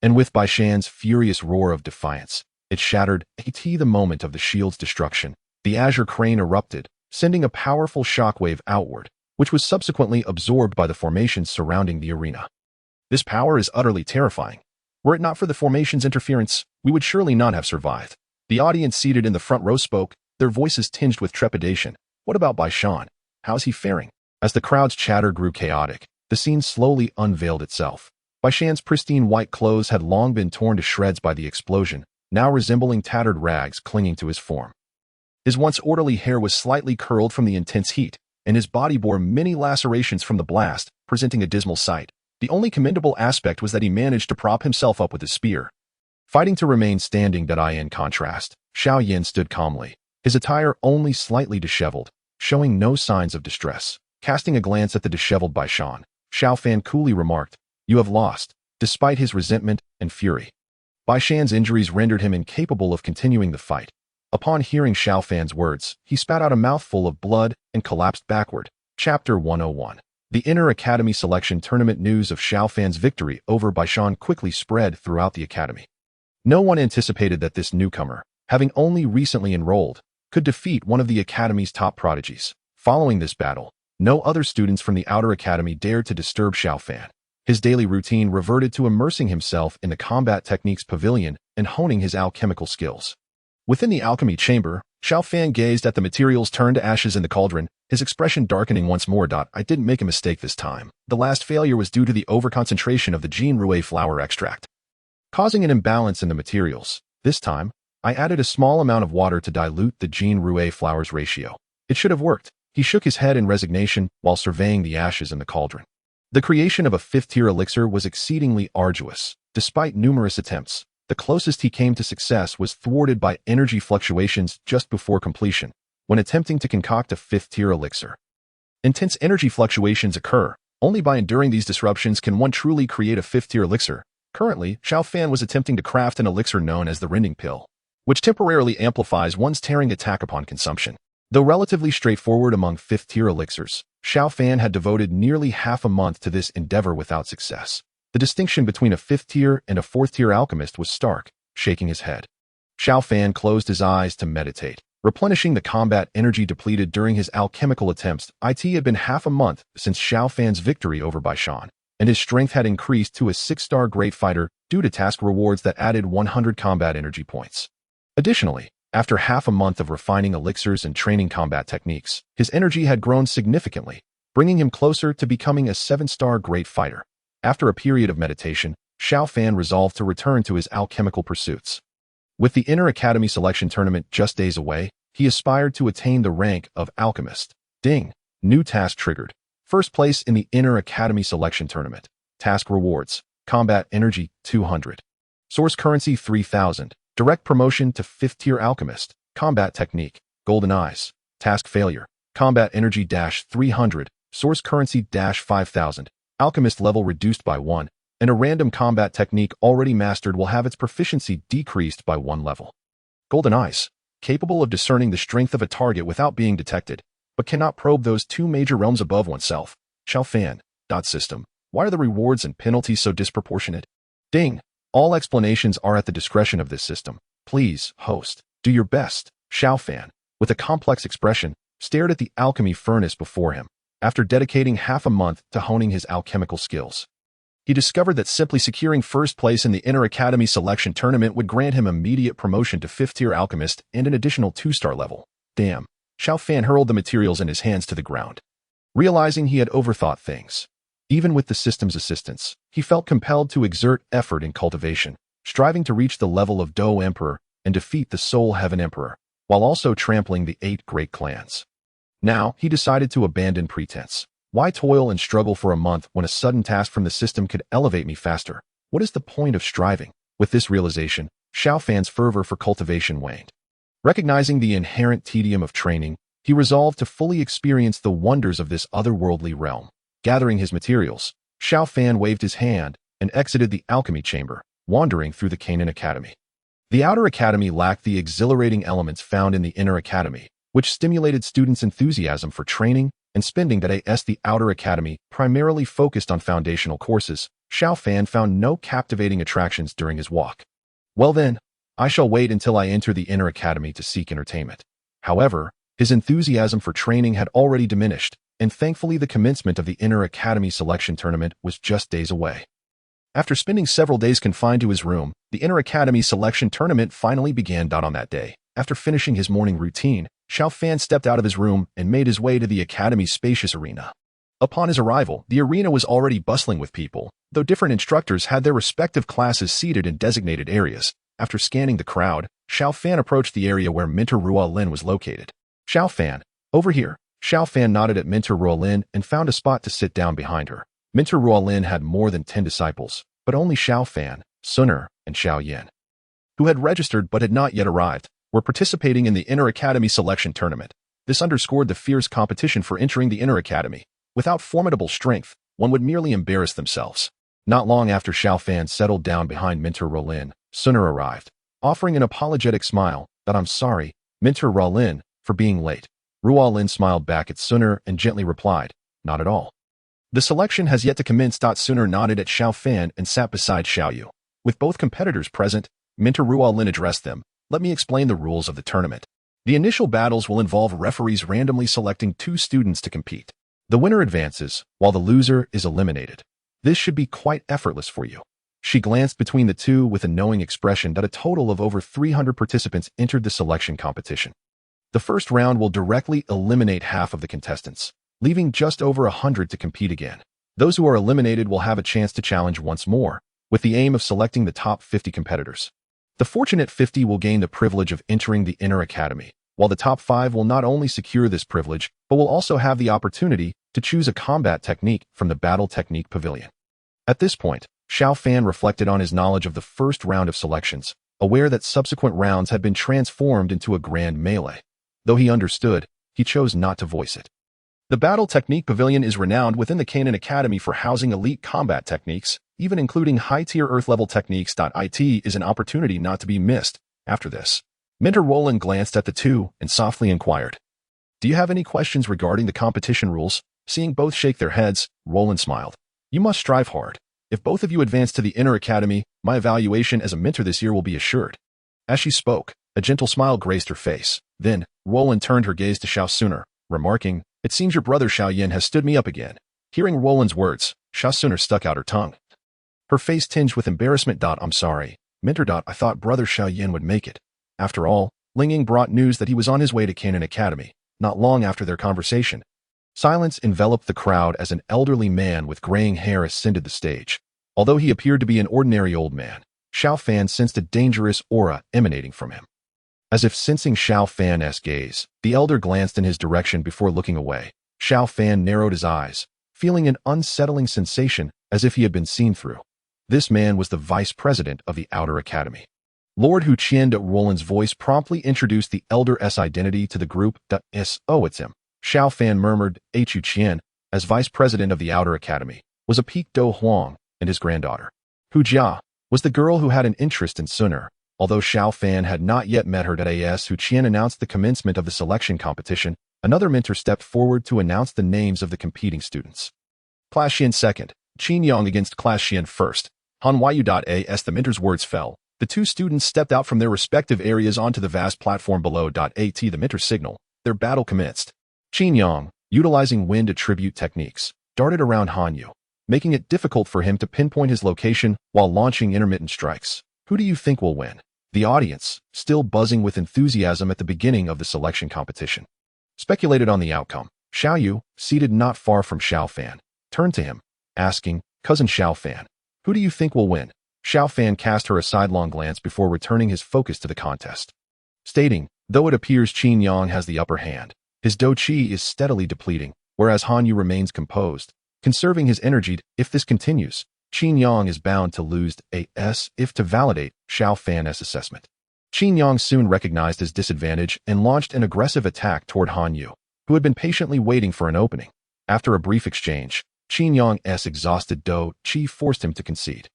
And with Baishan's furious roar of defiance, it shattered. At the moment of the shield's destruction, the azure crane erupted, sending a powerful shockwave outward, which was subsequently absorbed by the formations surrounding the arena. This power is utterly terrifying. Were it not for the formation's interference, we would surely not have survived. The audience seated in the front row spoke, their voices tinged with trepidation. What about Baishan? How's he faring? As the crowd's chatter grew chaotic, the scene slowly unveiled itself. Baishan's pristine white clothes had long been torn to shreds by the explosion, now resembling tattered rags clinging to his form. His once orderly hair was slightly curled from the intense heat, and his body bore many lacerations from the blast, presenting a dismal sight. The only commendable aspect was that he managed to prop himself up with his spear. Fighting to remain standing, in contrast, Xiao Yan stood calmly, his attire only slightly disheveled, showing no signs of distress. Casting a glance at the disheveled Baishan, Xiao Fan coolly remarked, "You have lost," despite his resentment and fury. Baishan's injuries rendered him incapable of continuing the fight. Upon hearing Xiao Fan's words, he spat out a mouthful of blood and collapsed backward. Chapter 101. The Inter-Academy Selection Tournament. News of Xiao Fan's victory over Baishan quickly spread throughout the academy. No one anticipated that this newcomer, having only recently enrolled, could defeat one of the academy's top prodigies. Following this battle, no other students from the outer academy dared to disturb Xiao Fan. His daily routine reverted to immersing himself in the combat techniques pavilion and honing his alchemical skills. Within the alchemy chamber, Xiao Fan gazed at the materials turned to ashes in the cauldron, his expression darkening once more. I didn't make a mistake this time. The last failure was due to the overconcentration of the Jean Rouet flower extract, causing an imbalance in the materials. This time, I added a small amount of water to dilute the Jean Rouet flowers ratio. It should have worked. He shook his head in resignation while surveying the ashes in the cauldron. The creation of a fifth-tier elixir was exceedingly arduous. Despite numerous attempts, the closest he came to success was thwarted by energy fluctuations just before completion, when attempting to concoct a fifth-tier elixir. Intense energy fluctuations occur. Only by enduring these disruptions can one truly create a fifth-tier elixir. Currently, Xiao Fan was attempting to craft an elixir known as the rending pill, which temporarily amplifies one's tearing attack upon consumption. Though relatively straightforward among fifth-tier elixirs, Xiao Fan had devoted nearly half a month to this endeavor without success. The distinction between a fifth-tier and a fourth-tier alchemist was stark, shaking his head. Xiao Fan closed his eyes to meditate, replenishing the combat energy depleted during his alchemical attempts. It had been half a month since Xiao Fan's victory over Baishan, and his strength had increased to a 6-star great fighter due to task rewards that added 100 combat energy points. Additionally, after half a month of refining elixirs and training combat techniques, his energy had grown significantly, bringing him closer to becoming a 7-star great fighter. After a period of meditation, Xiao Fan resolved to return to his alchemical pursuits. With the Inter-Academy Selection Tournament just days away, he aspired to attain the rank of Alchemist. Ding! New task triggered. First place in the Inter-Academy Selection Tournament. Task rewards. Combat energy, 200. Source currency, 3,000. Direct promotion to 5th-tier Alchemist. Combat technique. Golden Eyes. Task failure. Combat energy, 300. Source currency, 5,000. Alchemist level reduced by 1. And a random combat technique already mastered will have its proficiency decreased by 1 level. Golden Eyes. Capable of discerning the strength of a target without being detected, but cannot probe those 2 major realms above oneself. Xiao Fan. System. Why are the rewards and penalties so disproportionate? Ding. All explanations are at the discretion of this system. Please, host, do your best. Xiao Fan, with a complex expression, stared at the alchemy furnace before him. After dedicating half a month to honing his alchemical skills, he discovered that simply securing first place in the Inter-Academy Selection Tournament would grant him immediate promotion to 5th-tier Alchemist and an additional 2-star level. Damn. Xiao Fan hurled the materials in his hands to the ground, realizing he had overthought things. Even with the system's assistance, he felt compelled to exert effort in cultivation, striving to reach the level of Dou Emperor and defeat the Soul Heaven Emperor, while also trampling the 8 great clans. Now, he decided to abandon pretense. Why toil and struggle for a month when a sudden task from the system could elevate me faster? What is the point of striving? With this realization, Xiao Fan's fervor for cultivation waned. Recognizing the inherent tedium of training, he resolved to fully experience the wonders of this otherworldly realm. Gathering his materials, Xiao Fan waved his hand and exited the alchemy chamber, wandering through the Canaan Academy. The outer academy lacked the exhilarating elements found in the inner academy, which stimulated students' enthusiasm for training and spending. The outer academy primarily focused on foundational courses. Xiao Fan found no captivating attractions during his walk. Well then, I shall wait until I enter the inner academy to seek entertainment. However, his enthusiasm for training had already diminished, and thankfully the commencement of the Inter-Academy Selection Tournament was just days away. After spending several days confined to his room, the inter-academy selection tournament finally began. On that day, after finishing his morning routine, Xiao Fan stepped out of his room and made his way to the academy's spacious arena. Upon his arrival, the arena was already bustling with people, though different instructors had their respective classes seated in designated areas. After scanning the crowd, Xiao Fan approached the area where Mentor Ruolin was located. Xiao Fan, over here. Xiao Fan nodded at Mentor Ruolin and found a spot to sit down behind her. Mentor Ruolin had more than 10 disciples, but only Xiao Fan, Suner, and Xiao Yan, who had registered but had not yet arrived, were participating in the inter-academy selection tournament. This underscored the fierce competition for entering the inter-academy. Without formidable strength, one would merely embarrass themselves. Not long after Xiao Fan settled down behind Mentor Ruolin, Suner arrived, offering an apologetic smile that "I'm sorry, Mentor Ruolin, for being late." Ruolin smiled back at Suner and gently replied, "Not at all." The selection has yet to commence. Suner nodded at Xiao Fan and sat beside Xiao Yu. With both competitors present, Mentor Ruolin addressed them. "Let me explain the rules of the tournament. The initial battles will involve referees randomly selecting 2 students to compete. The winner advances, while the loser is eliminated. This should be quite effortless for you." She glanced between the two with a knowing expression that a total of over 300 participants entered the selection competition. The first round will directly eliminate half of the contestants, leaving just over 100 to compete again. Those who are eliminated will have a chance to challenge once more, with the aim of selecting the top 50 competitors. The fortunate 50 will gain the privilege of entering the inter-academy, while the top 5 will not only secure this privilege, but will also have the opportunity to choose a combat technique from the Battle Technique Pavilion. At this point, Xiao Fan reflected on his knowledge of the first round of selections, aware that subsequent rounds had been transformed into a grand melee. Though he understood, he chose not to voice it. The Battle Technique Pavilion is renowned within the Canaan Academy for housing elite combat techniques, even including high-tier Earth-level techniques. It is an opportunity not to be missed. After this, Mentor Ruolin glanced at the two and softly inquired, "Do you have any questions regarding the competition rules?" Seeing both shake their heads, Ruolin smiled. "You must strive hard. If both of you advance to the inter-academy, my evaluation as a mentor this year will be assured." As she spoke, a gentle smile graced her face. Then, Ruolin turned her gaze to Xiao Suner, remarking, "It seems your brother Xiao Yan has stood me up again." Hearing Ruolin's words, Xiao Suner stuck out her tongue. Her face tinged with embarrassment. "I'm sorry, Mentor. I thought brother Xiao Yan would make it." After all, Ling Ying brought news that he was on his way to Canaan Academy, not long after their conversation. Silence enveloped the crowd as an elderly man with graying hair ascended the stage. Although he appeared to be an ordinary old man, Xiao Fan sensed a dangerous aura emanating from him. As if sensing Xiao Fan's gaze, the elder glanced in his direction before looking away. Xiao Fan narrowed his eyes, feeling an unsettling sensation as if he had been seen through. This man was the vice president of the Outer Academy. Lord Hu Qian. Ruolin's voice promptly introduced the elder's identity to the group. "Oh, it's him." Xiao Fan murmured. Hu Qian, as vice president of the Outer Academy, was a peak Do Huang and his granddaughter. Hu Jia was the girl who had an interest in Suner. Although Xiao Fan had not yet met her. As Hu Qian announced the commencement of the selection competition, another mentor stepped forward to announce the names of the competing students. Class Xian second, Qin Yang against Class Xian first. Han Yu. As the mentor's words fell, the two students stepped out from their respective areas onto the vast platform below. At the mentor's signal, their battle commenced. Qin Yang, utilizing wind attribute techniques, darted around Han Yu, making it difficult for him to pinpoint his location while launching intermittent strikes. Who do you think will win? The audience, still buzzing with enthusiasm at the beginning of the selection competition, speculated on the outcome. Xiao Yu, seated not far from Xiao Fan, turned to him, asking, "Cousin Xiao Fan, who do you think will win?" Xiao Fan cast her a sidelong glance before returning his focus to the contest, stating, "Though it appears Qin Yang has the upper hand, his Do Qi is steadily depleting, whereas Han Yu remains composed, conserving his energy. If this continues, Qin Yang is bound to lose if to validate Xiao Fan's assessment." Qin Yang soon recognized his disadvantage and launched an aggressive attack toward Han Yu, who had been patiently waiting for an opening. After a brief exchange, Qin Yang's exhausted Do Qi forced him to concede.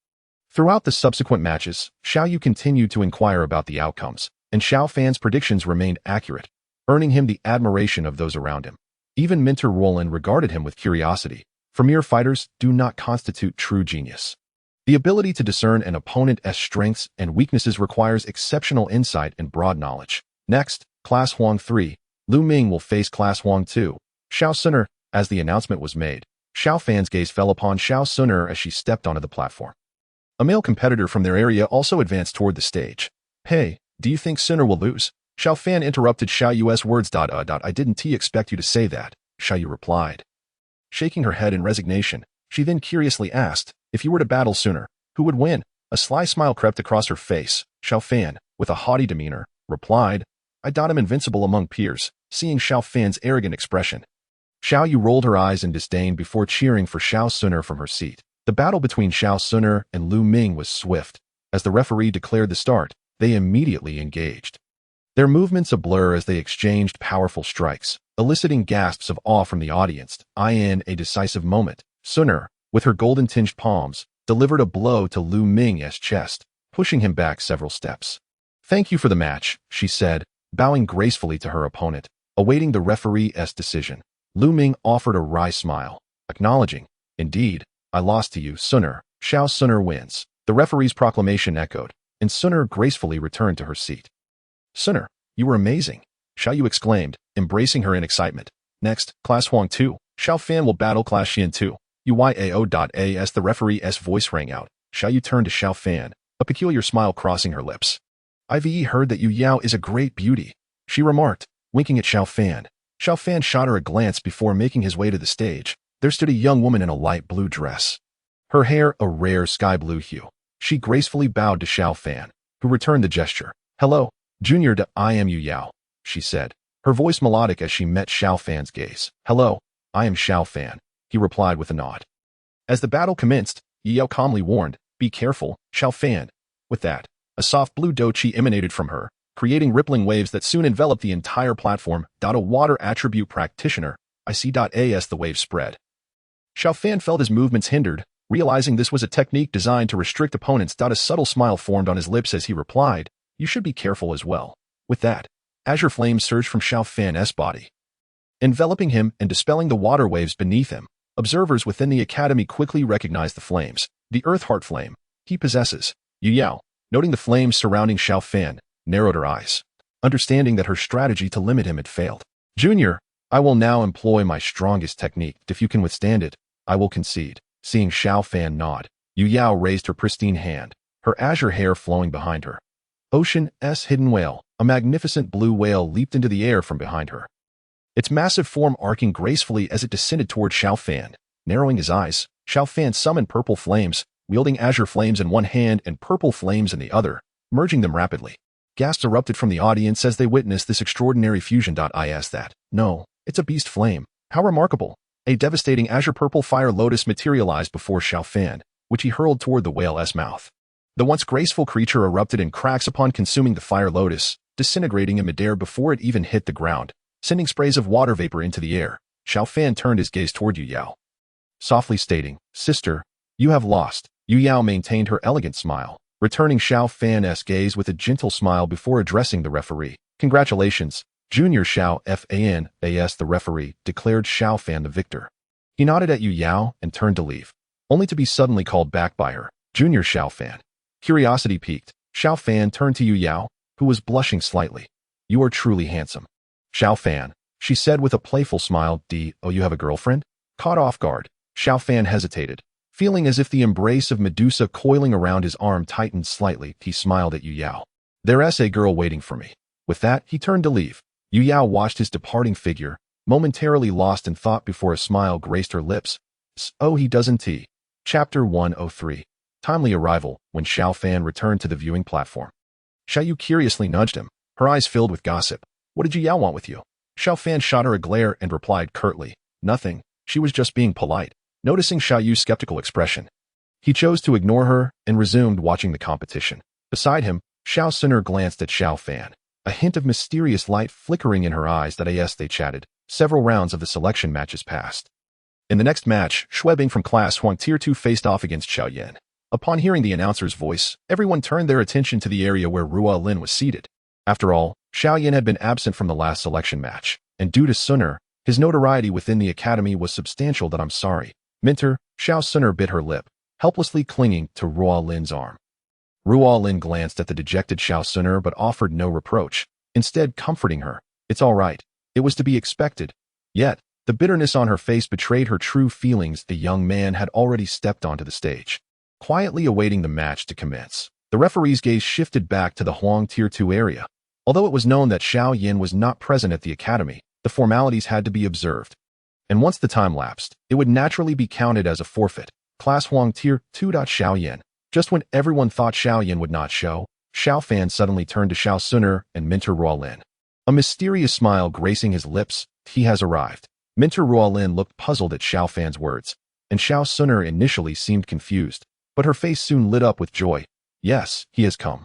Throughout the subsequent matches, Xiao Yu continued to inquire about the outcomes, and Xiao Fan's predictions remained accurate, earning him the admiration of those around him. Even Mentor Ruolin regarded him with curiosity, for mere fighters do not constitute true genius. The ability to discern an opponent's strengths and weaknesses requires exceptional insight and broad knowledge. Next, Class Huang 3, Lu Ming will face Class Huang 2, Xiao Suner. As the announcement was made, Xiao Fan's gaze fell upon Xiao Suner as she stepped onto the platform. A male competitor from their area also advanced toward the stage. Hey, do you think Sinner will lose? Xiao Fan interrupted Xiao Yu's words. I didn't expect you to say that, Xiao Yu replied. Shaking her head in resignation, she then curiously asked, if you were to battle Sinner, who would win? A sly smile crept across her face. Xiao Fan, with a haughty demeanor, replied, I doubt I'm invincible among peers, seeing Xiao Fan's arrogant expression. Xiao Yu rolled her eyes in disdain before cheering for Xiao Sinner from her seat. The battle between Xiao Sinner and Lu Ming was swift. As the referee declared the start, they immediately engaged. Their movements a blur as they exchanged powerful strikes, eliciting gasps of awe from the audience. In a decisive moment, Sinner, with her golden-tinged palms, delivered a blow to Lu Ming's chest, pushing him back several steps. Thank you for the match, she said, bowing gracefully to her opponent, awaiting the referee's decision. Lu Ming offered a wry smile, acknowledging, indeed, I lost to you, Sinner. Xiao Sinner wins. The referee's proclamation echoed, and Sinner gracefully returned to her seat. Sinner, you were amazing, Xiao Yu exclaimed, embracing her in excitement. Next, Class Huang 2, Xiao Fan will battle Class Xian 2. As the referee's voice rang out, Xiao Yu turned to Xiao Fan, a peculiar smile crossing her lips. I've heard that Yu Yao is a great beauty, she remarked, winking at Xiao Fan. Xiao Fan shot her a glance before making his way to the stage. There stood a young woman in a light blue dress. Her hair a rare sky blue hue. She gracefully bowed to Xiao Fan, who returned the gesture. Hello, Junior. I am Yu Yao, she said, her voice melodic as she met Xiao Fan's gaze. Hello, I am Xiao Fan, he replied with a nod. As the battle commenced, Yu Yao calmly warned, be careful, Xiao Fan. With that, a soft blue dough chi emanated from her, creating rippling waves that soon enveloped the entire platform. A water attribute practitioner, I see. As the wave spread, Xiao Fan felt his movements hindered, realizing this was a technique designed to restrict opponents. A subtle smile formed on his lips as he replied, you should be careful as well. With that, azure flames surged from Xiao Fan's body, enveloping him and dispelling the water waves beneath him. Observers within the academy quickly recognized the flames, the Earth Heart Flame he possesses. Yu Yao, noting the flames surrounding Xiao Fan, narrowed her eyes, understanding that her strategy to limit him had failed. Junior, I will now employ my strongest technique. If you can withstand it, I will concede. Seeing Xiao Fan nod, Yu Yao raised her pristine hand, her azure hair flowing behind her. Ocean's hidden whale, a magnificent blue whale leaped into the air from behind her, its massive form arcing gracefully as it descended toward Xiao Fan. Narrowing his eyes, Xiao Fan summoned purple flames, wielding azure flames in one hand and purple flames in the other, merging them rapidly. Gasps erupted from the audience as they witnessed this extraordinary fusion. No, it's a beast flame. How remarkable. A devastating azure purple fire lotus materialized before Xiao Fan, which he hurled toward the whale's mouth. The once graceful creature erupted in cracks upon consuming the fire lotus, disintegrating in midair before it even hit the ground, sending sprays of water vapor into the air. Xiao Fan turned his gaze toward Yu Yao, softly stating, Sister, you have lost. Yu Yao maintained her elegant smile, returning Xiao Fan's gaze with a gentle smile before addressing the referee. Congratulations, Junior Xiao Fan. The referee declared Xiao Fan the victor. He nodded at Yu Yao and turned to leave, only to be suddenly called back by her. Junior Xiao Fan. Curiosity piqued, Xiao Fan turned to Yu Yao, who was blushing slightly. You are truly handsome, Xiao Fan, she said with a playful smile. Oh, you have a girlfriend? Caught off guard, Xiao Fan hesitated, feeling as if the embrace of Medusa coiling around his arm tightened slightly. He smiled at Yu Yao. There's a girl waiting for me. With that, he turned to leave. Yu Yao watched his departing figure, momentarily lost in thought before a smile graced her lips. Oh, he doesn't. Chapter 103. Timely arrival. When Xiao Fan returned to the viewing platform, Xiao Yu curiously nudged him, her eyes filled with gossip. What did Yu Yao want with you? Xiao Fan shot her a glare and replied curtly, nothing, she was just being polite. Noticing Xiao Yu's skeptical expression, he chose to ignore her and resumed watching the competition. Beside him, Xiao Sinner glanced at Xiao Fan, a hint of mysterious light flickering in her eyes. They chatted. Several rounds of the selection matches passed. In the next match, Xuebing from Class Huang Tier 2 faced off against Xiao Yan. Upon hearing the announcer's voice, everyone turned their attention to the area where Ruo Lin was seated. After all, Xiao Yan had been absent from the last selection match, and due to Sinner, his notoriety within the academy was substantial. I'm sorry, Mentor. Xiao Sinner bit her lip, helplessly clinging to Ruo Lin's arm. Ruo Lin glanced at the dejected Xiao Sinner but offered no reproach, instead comforting her. It's all right. It was to be expected. Yet, the bitterness on her face betrayed her true feelings. The young man had already stepped onto the stage. quietly awaiting the match to commence. The referee's gaze shifted back to the Huang Tier 2 area. Although it was known that Xiao Yan was not present at the academy, the formalities had to be observed. And once the time lapsed, it would naturally be counted as a forfeit. Class Huang Tier 2. Xiao Yan. Just when everyone thought Xiao Yan would not show, Xiao Fan suddenly turned to Xiao Suner and Minter Ruolin. A mysterious smile gracing his lips. He has arrived. Minter Ruolin looked puzzled at Xiao Fan's words, and Xiao Suner initially seemed confused, but her face soon lit up with joy. Yes, he has come.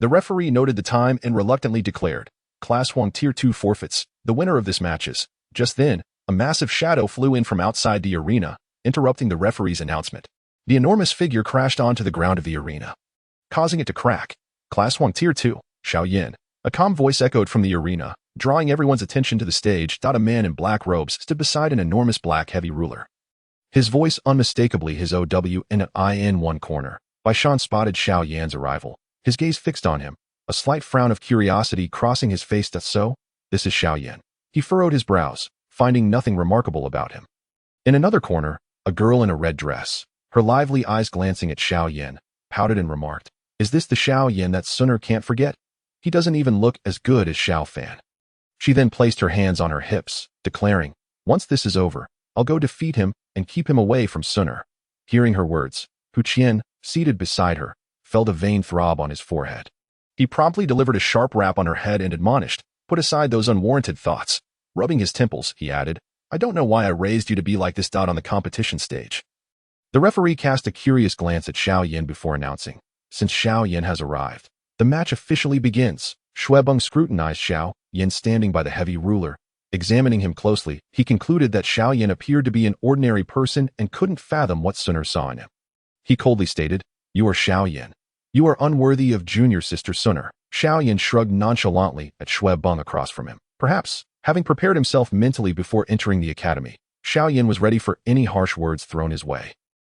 The referee noted the time and reluctantly declared, Class Huang Tier 2 forfeits, the winner of this matches. Just then, a massive shadow flew in from outside the arena, interrupting the referee's announcement. The enormous figure crashed onto the ground of the arena, causing it to crack. Class Huang Tier 2, Xiao Yan. A calm voice echoed from the arena, drawing everyone's attention to the stage. A man in black robes stood beside an enormous black heavy ruler. His voice unmistakably his OW and an I in one corner. Bai Shan spotted Xiao Yan's arrival, his gaze fixed on him, a slight frown of curiosity crossing his face. So, this is Xiao Yan. He furrowed his brows, finding nothing remarkable about him. In another corner, a girl in a red dress, her lively eyes glancing at Xiao Yan, pouted and remarked, Is this the Xiao Yan that Suner can't forget? He doesn't even look as good as Xiao Fan. She then placed her hands on her hips, declaring, Once this is over, I'll go defeat him and keep him away from Suner. Hearing her words, Hu Qian, seated beside her, felt a vain throb on his forehead. He promptly delivered a sharp rap on her head and admonished, Put aside those unwarranted thoughts. Rubbing his temples, he added, I don't know why I raised you to be like this. On the competition stage. The referee cast a curious glance at Xiao Yan before announcing, Since Xiao Yan has arrived, the match officially begins. Xuebeng scrutinized Xiao Yan standing by the heavy ruler. Examining him closely, he concluded that Xiao Yan appeared to be an ordinary person and couldn't fathom what Suner saw in him. He coldly stated, You are Xiao Yan. You are unworthy of junior sister Suner. Xiao Yan shrugged nonchalantly at Xuebeng across from him. Perhaps, having prepared himself mentally before entering the academy, Xiao Yan was ready for any harsh words thrown his way.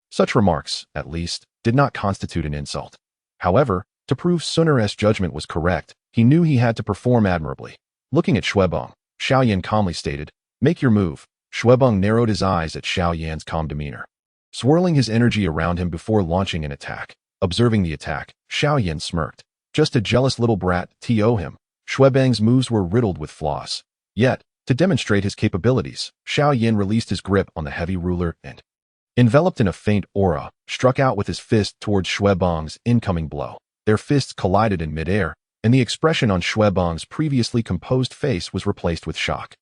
Such remarks, at least, did not constitute an insult. However, to prove Suner's judgment was correct, he knew he had to perform admirably. Looking at Xuebeng, Xiao Yan calmly stated, Make your move. Xuebeng narrowed his eyes at Xiao Yan's calm demeanor, swirling his energy around him before launching an attack. Observing the attack, Xiao Yan smirked. Just a jealous little brat, to him. Xuebeng's moves were riddled with flaws. Yet, to demonstrate his capabilities, Xiao Yan released his grip on the heavy ruler and, enveloped in a faint aura, struck out with his fist towards Xuebeng's incoming blow. Their fists collided in midair, and the expression on Xuebeng's previously composed face was replaced with shock.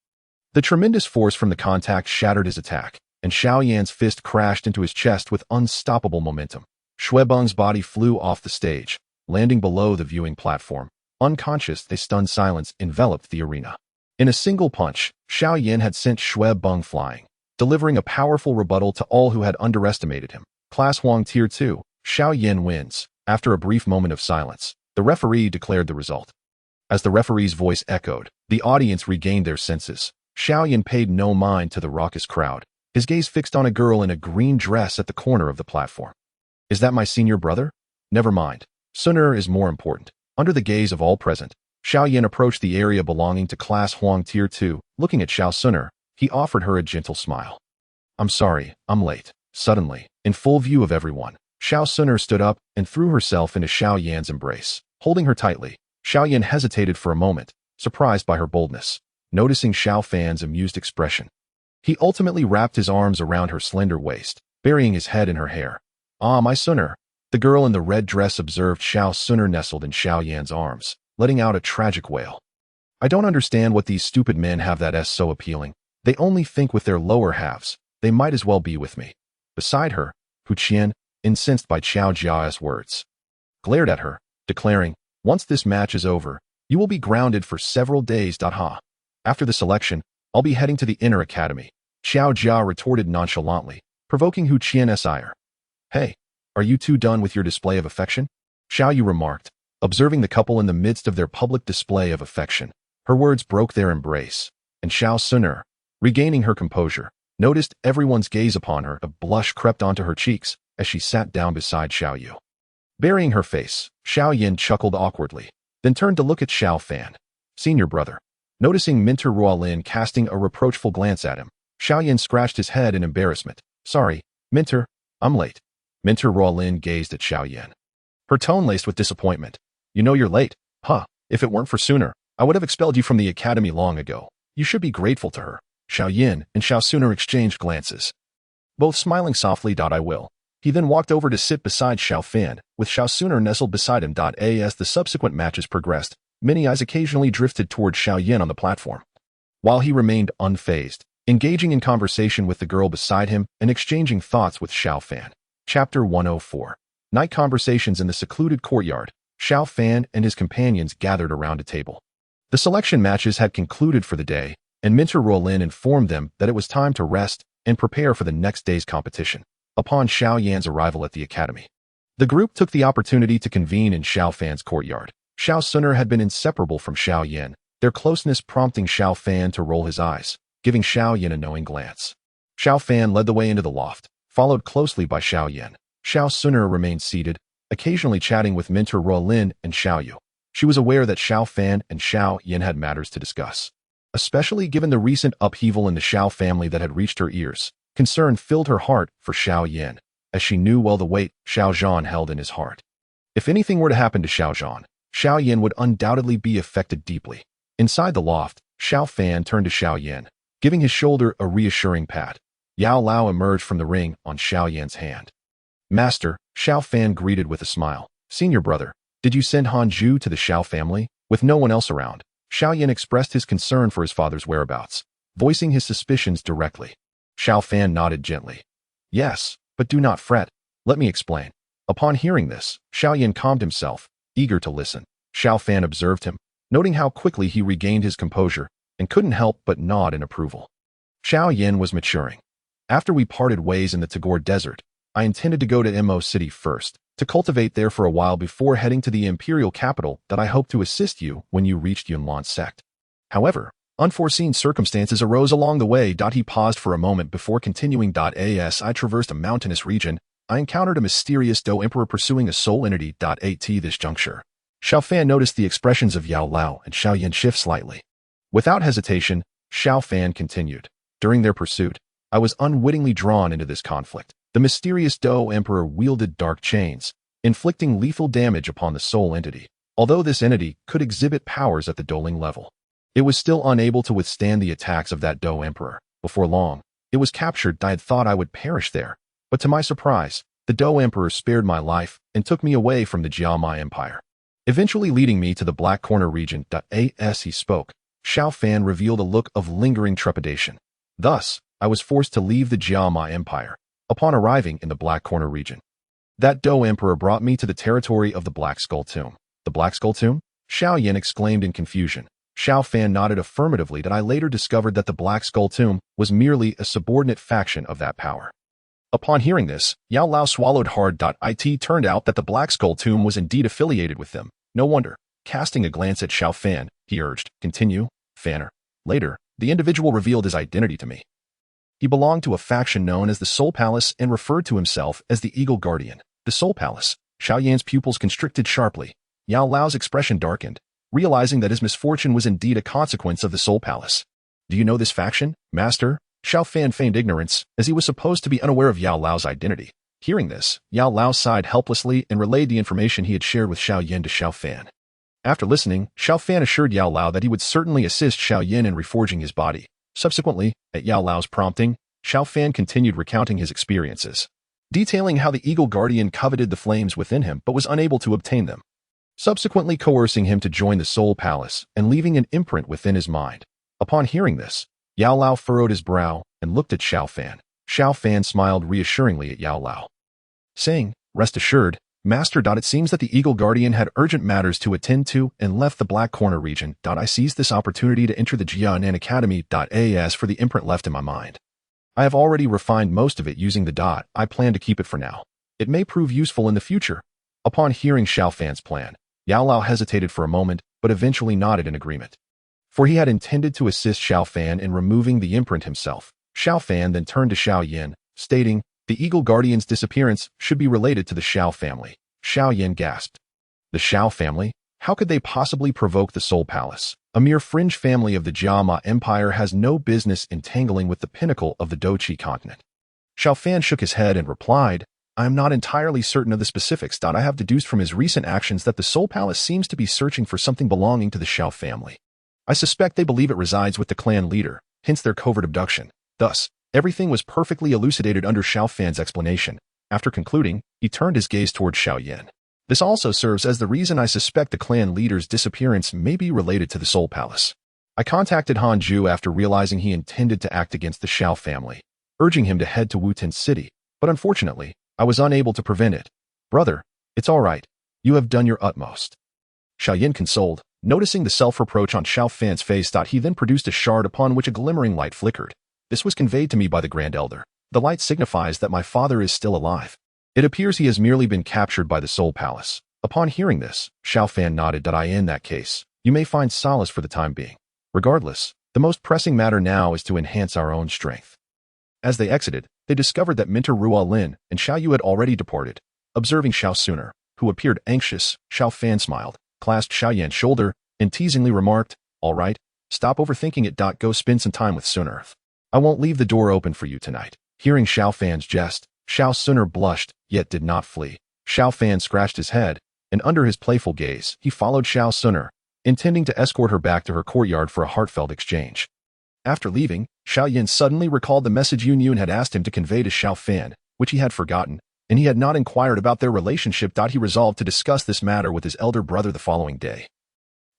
The tremendous force from the contact shattered his attack, and Xiao Yan's fist crashed into his chest with unstoppable momentum. Xuebeng's body flew off the stage, landing below the viewing platform. Unconscious, the stunned silence enveloped the arena. In a single punch, Xiao Yan had sent Xuebeng flying, delivering a powerful rebuttal to all who had underestimated him. Class Huang Tier 2, Xiao Yan wins. After a brief moment of silence, the referee declared the result. As the referee's voice echoed, the audience regained their senses. Xiao Yan paid no mind to the raucous crowd, his gaze fixed on a girl in a green dress at the corner of the platform. Is that my senior brother? Never mind. Suner is more important. Under the gaze of all present, Xiao Yan approached the area belonging to Class Huang Tier 2. Looking at Xiao Suner, he offered her a gentle smile. I'm sorry, I'm late. Suddenly, in full view of everyone, Xiao Suner stood up and threw herself into Xiao Yan's embrace. Holding her tightly, Xiao Yan hesitated for a moment, surprised by her boldness. Noticing Xiao Fan's amused expression, he ultimately wrapped his arms around her slender waist, burying his head in her hair. Ah, my Suner. The girl in the red dress observed Xiao Suner nestled in Xiao Yan's arms, letting out a tragic wail. I don't understand what these stupid men have that's so appealing. They only think with their lower halves. They might as well be with me. Beside her, Hu Qian, incensed by Qiao Jia's words, glared at her, declaring, Once this match is over, you will be grounded for several days. After the selection, I'll be heading to the inner academy. Qiao Jia retorted nonchalantly, provoking Hu Qian's ire. Hey, are you two done with your display of affection? Xiao Yu remarked, observing the couple in the midst of their public display of affection. Her words broke their embrace, and Xiao Suner, regaining her composure, noticed everyone's gaze upon her. A blush crept onto her cheeks as she sat down beside Xiao Yu. Burying her face, Xiao Yan chuckled awkwardly, then turned to look at Xiao Fan, senior brother. Noticing Minter Ruolin casting a reproachful glance at him, Xiao Yan scratched his head in embarrassment. Sorry, Minter, I'm late. Mentor Ruolin gazed at Xiao Yan, her tone laced with disappointment. You know you're late, huh? If it weren't for sooner, I would have expelled you from the academy long ago. You should be grateful to her. Xiao Yan and Xiao Sooner exchanged glances, both smiling softly. I will. He then walked over to sit beside Xiao Fan, with Xiao Sooner nestled beside him. As the subsequent matches progressed, many eyes occasionally drifted toward Xiao Yan on the platform, while he remained unfazed, engaging in conversation with the girl beside him and exchanging thoughts with Xiao Fan. Chapter 104. Night conversations in the secluded courtyard. Xiao Fan and his companions gathered around a table. The selection matches had concluded for the day, and Mentor Ruolin informed them that it was time to rest and prepare for the next day's competition. Upon Xiao Yan's arrival at the academy, the group took the opportunity to convene in Xiao Fan's courtyard. Xiao Sooner had been inseparable from Xiao Yan, their closeness prompting Xiao Fan to roll his eyes, giving Xiao Yan a knowing glance. Xiao Fan led the way into the loft, followed closely by Xiao Yan. Xiao Sooner remained seated, occasionally chatting with Mentor Ruolin and Xiao Yu. She was aware that Xiao Fan and Xiao Yan had matters to discuss, especially given the recent upheaval in the Xiao family that had reached her ears. Concern filled her heart for Xiao Yan, as she knew well the weight Xiao Zhan held in his heart. If anything were to happen to Xiao Zhan, Xiao Yan would undoubtedly be affected deeply. Inside the loft, Xiao Fan turned to Xiao Yan, giving his shoulder a reassuring pat. Yao Lao emerged from the ring on Xiao Yan's hand. Master, Xiao Fan greeted with a smile. Senior brother, did you send Hanju to the Xiao family? With no one else around, Xiao Yan expressed his concern for his father's whereabouts, voicing his suspicions directly. Xiao Fan nodded gently. Yes, but do not fret. Let me explain. Upon hearing this, Xiao Yan calmed himself, eager to listen. Xiao Fan observed him, noting how quickly he regained his composure, and couldn't help but nod in approval. Xiao Yan was maturing. After we parted ways in the Tagore Desert, I intended to go to Mo City first, to cultivate there for a while before heading to the imperial capital that I hoped to assist you when you reached Yunlan sect. However, unforeseen circumstances arose along the way. He paused for a moment before continuing. As I traversed a mountainous region, I encountered a mysterious Dou Emperor pursuing a soul entity. At this juncture, Xiao Fan noticed the expressions of Yao Lao and Xiao Yan shift slightly. Without hesitation, Xiao Fan continued. During their pursuit, I was unwittingly drawn into this conflict. The mysterious Dou Emperor wielded dark chains, inflicting lethal damage upon the soul entity. Although this entity could exhibit powers at the Douling level, it was still unable to withstand the attacks of that Dou Emperor. Before long, it was captured. I had thought I would perish there, but to my surprise, the Dou Emperor spared my life and took me away from the Jiama Empire, eventually leading me to the Black Corner region. As he spoke, Xiao Fan revealed a look of lingering trepidation. Thus, I was forced to leave the Jiama Empire. Upon arriving in the Black Corner region, that Dou Emperor brought me to the territory of the Black Skull Tomb. The Black Skull Tomb? Xiao Yan exclaimed in confusion. Xiao Fan nodded affirmatively. I later discovered that the Black Skull Tomb was merely a subordinate faction of that power. Upon hearing this, Yao Lao swallowed hard. It turned out that the Black Skull Tomb was indeed affiliated with them. No wonder. Casting a glance at Xiao Fan, he urged, continue, Fanner. Later, the individual revealed his identity to me. He belonged to a faction known as the Soul Palace and referred to himself as the Eagle Guardian. The Soul Palace. Xiao Yan's pupils constricted sharply. Yao Lao's expression darkened, realizing that his misfortune was indeed a consequence of the Soul Palace. Do you know this faction, Master? Xiao Fan feigned ignorance, as he was supposed to be unaware of Yao Lao's identity. Hearing this, Yao Lao sighed helplessly and relayed the information he had shared with Xiao Yan to Xiao Fan. After listening, Xiao Fan assured Yao Lao that he would certainly assist Xiao Yan in reforging his body. Subsequently, at Yao Lao's prompting, Xiao Fan continued recounting his experiences, detailing how the Eagle Guardian coveted the flames within him but was unable to obtain them, subsequently coercing him to join the Soul Palace and leaving an imprint within his mind. Upon hearing this, Yao Lao furrowed his brow and looked at Xiao Fan. Xiao Fan smiled reassuringly at Yao Lao, saying, Rest assured, Master. It seems that the Eagle Guardian had urgent matters to attend to and left the Black Corner region. I seized this opportunity to enter the Jianan Academy. As for the imprint left in my mind, I have already refined most of it using the dot. I plan to keep it for now. It may prove useful in the future. Upon hearing Xiao Fan's plan, Yao Lao hesitated for a moment, but eventually nodded in agreement. For he had intended to assist Xiao Fan in removing the imprint himself. Xiao Fan then turned to Xiao Yan, stating, the Eagle Guardian's disappearance should be related to the Xiao family. Xiao Yan gasped. The Xiao family? How could they possibly provoke the Soul Palace? A mere fringe family of the Jiama Empire has no business entangling with the pinnacle of the Dochi continent. Xiao Fan shook his head and replied, I am not entirely certain of the specifics. I have deduced from his recent actions that the Soul Palace seems to be searching for something belonging to the Xiao family. I suspect they believe it resides with the clan leader, hence their covert abduction. Thus, everything was perfectly elucidated under Xiao Fan's explanation. After concluding, he turned his gaze toward Xiao Yan. This also serves as the reason I suspect the clan leader's disappearance may be related to the Soul Palace. I contacted Han Ju after realizing he intended to act against the Xiao family, urging him to head to Wuten City, but unfortunately, I was unable to prevent it. Brother, it's all right. You have done your utmost. Xiao Yan consoled, noticing the self-reproach on Xiao Fan's face. He then produced a shard upon which a glimmering light flickered. This was conveyed to me by the Grand Elder. The light signifies that my father is still alive. It appears he has merely been captured by the Soul Palace. Upon hearing this, Xiao Fan nodded. In that case, you may find solace for the time being. Regardless, the most pressing matter now is to enhance our own strength. As they exited, they discovered that Minter Ruo Lin and Xiao Yu had already departed. Observing Xiao Suner, who appeared anxious, Xiao Fan smiled, clasped Xiao Yan's shoulder, and teasingly remarked, "All right, stop overthinking it. Go spend some time with Suner. I won't leave the door open for you tonight." Hearing Xiao Fan's jest, Xiao Suner blushed, yet did not flee. Xiao Fan scratched his head, and under his playful gaze, he followed Xiao Suner, intending to escort her back to her courtyard for a heartfelt exchange. After leaving, Xiao Yan suddenly recalled the message Yun Yun had asked him to convey to Xiao Fan, which he had forgotten, and he had not inquired about their relationship. He resolved to discuss this matter with his elder brother the following day.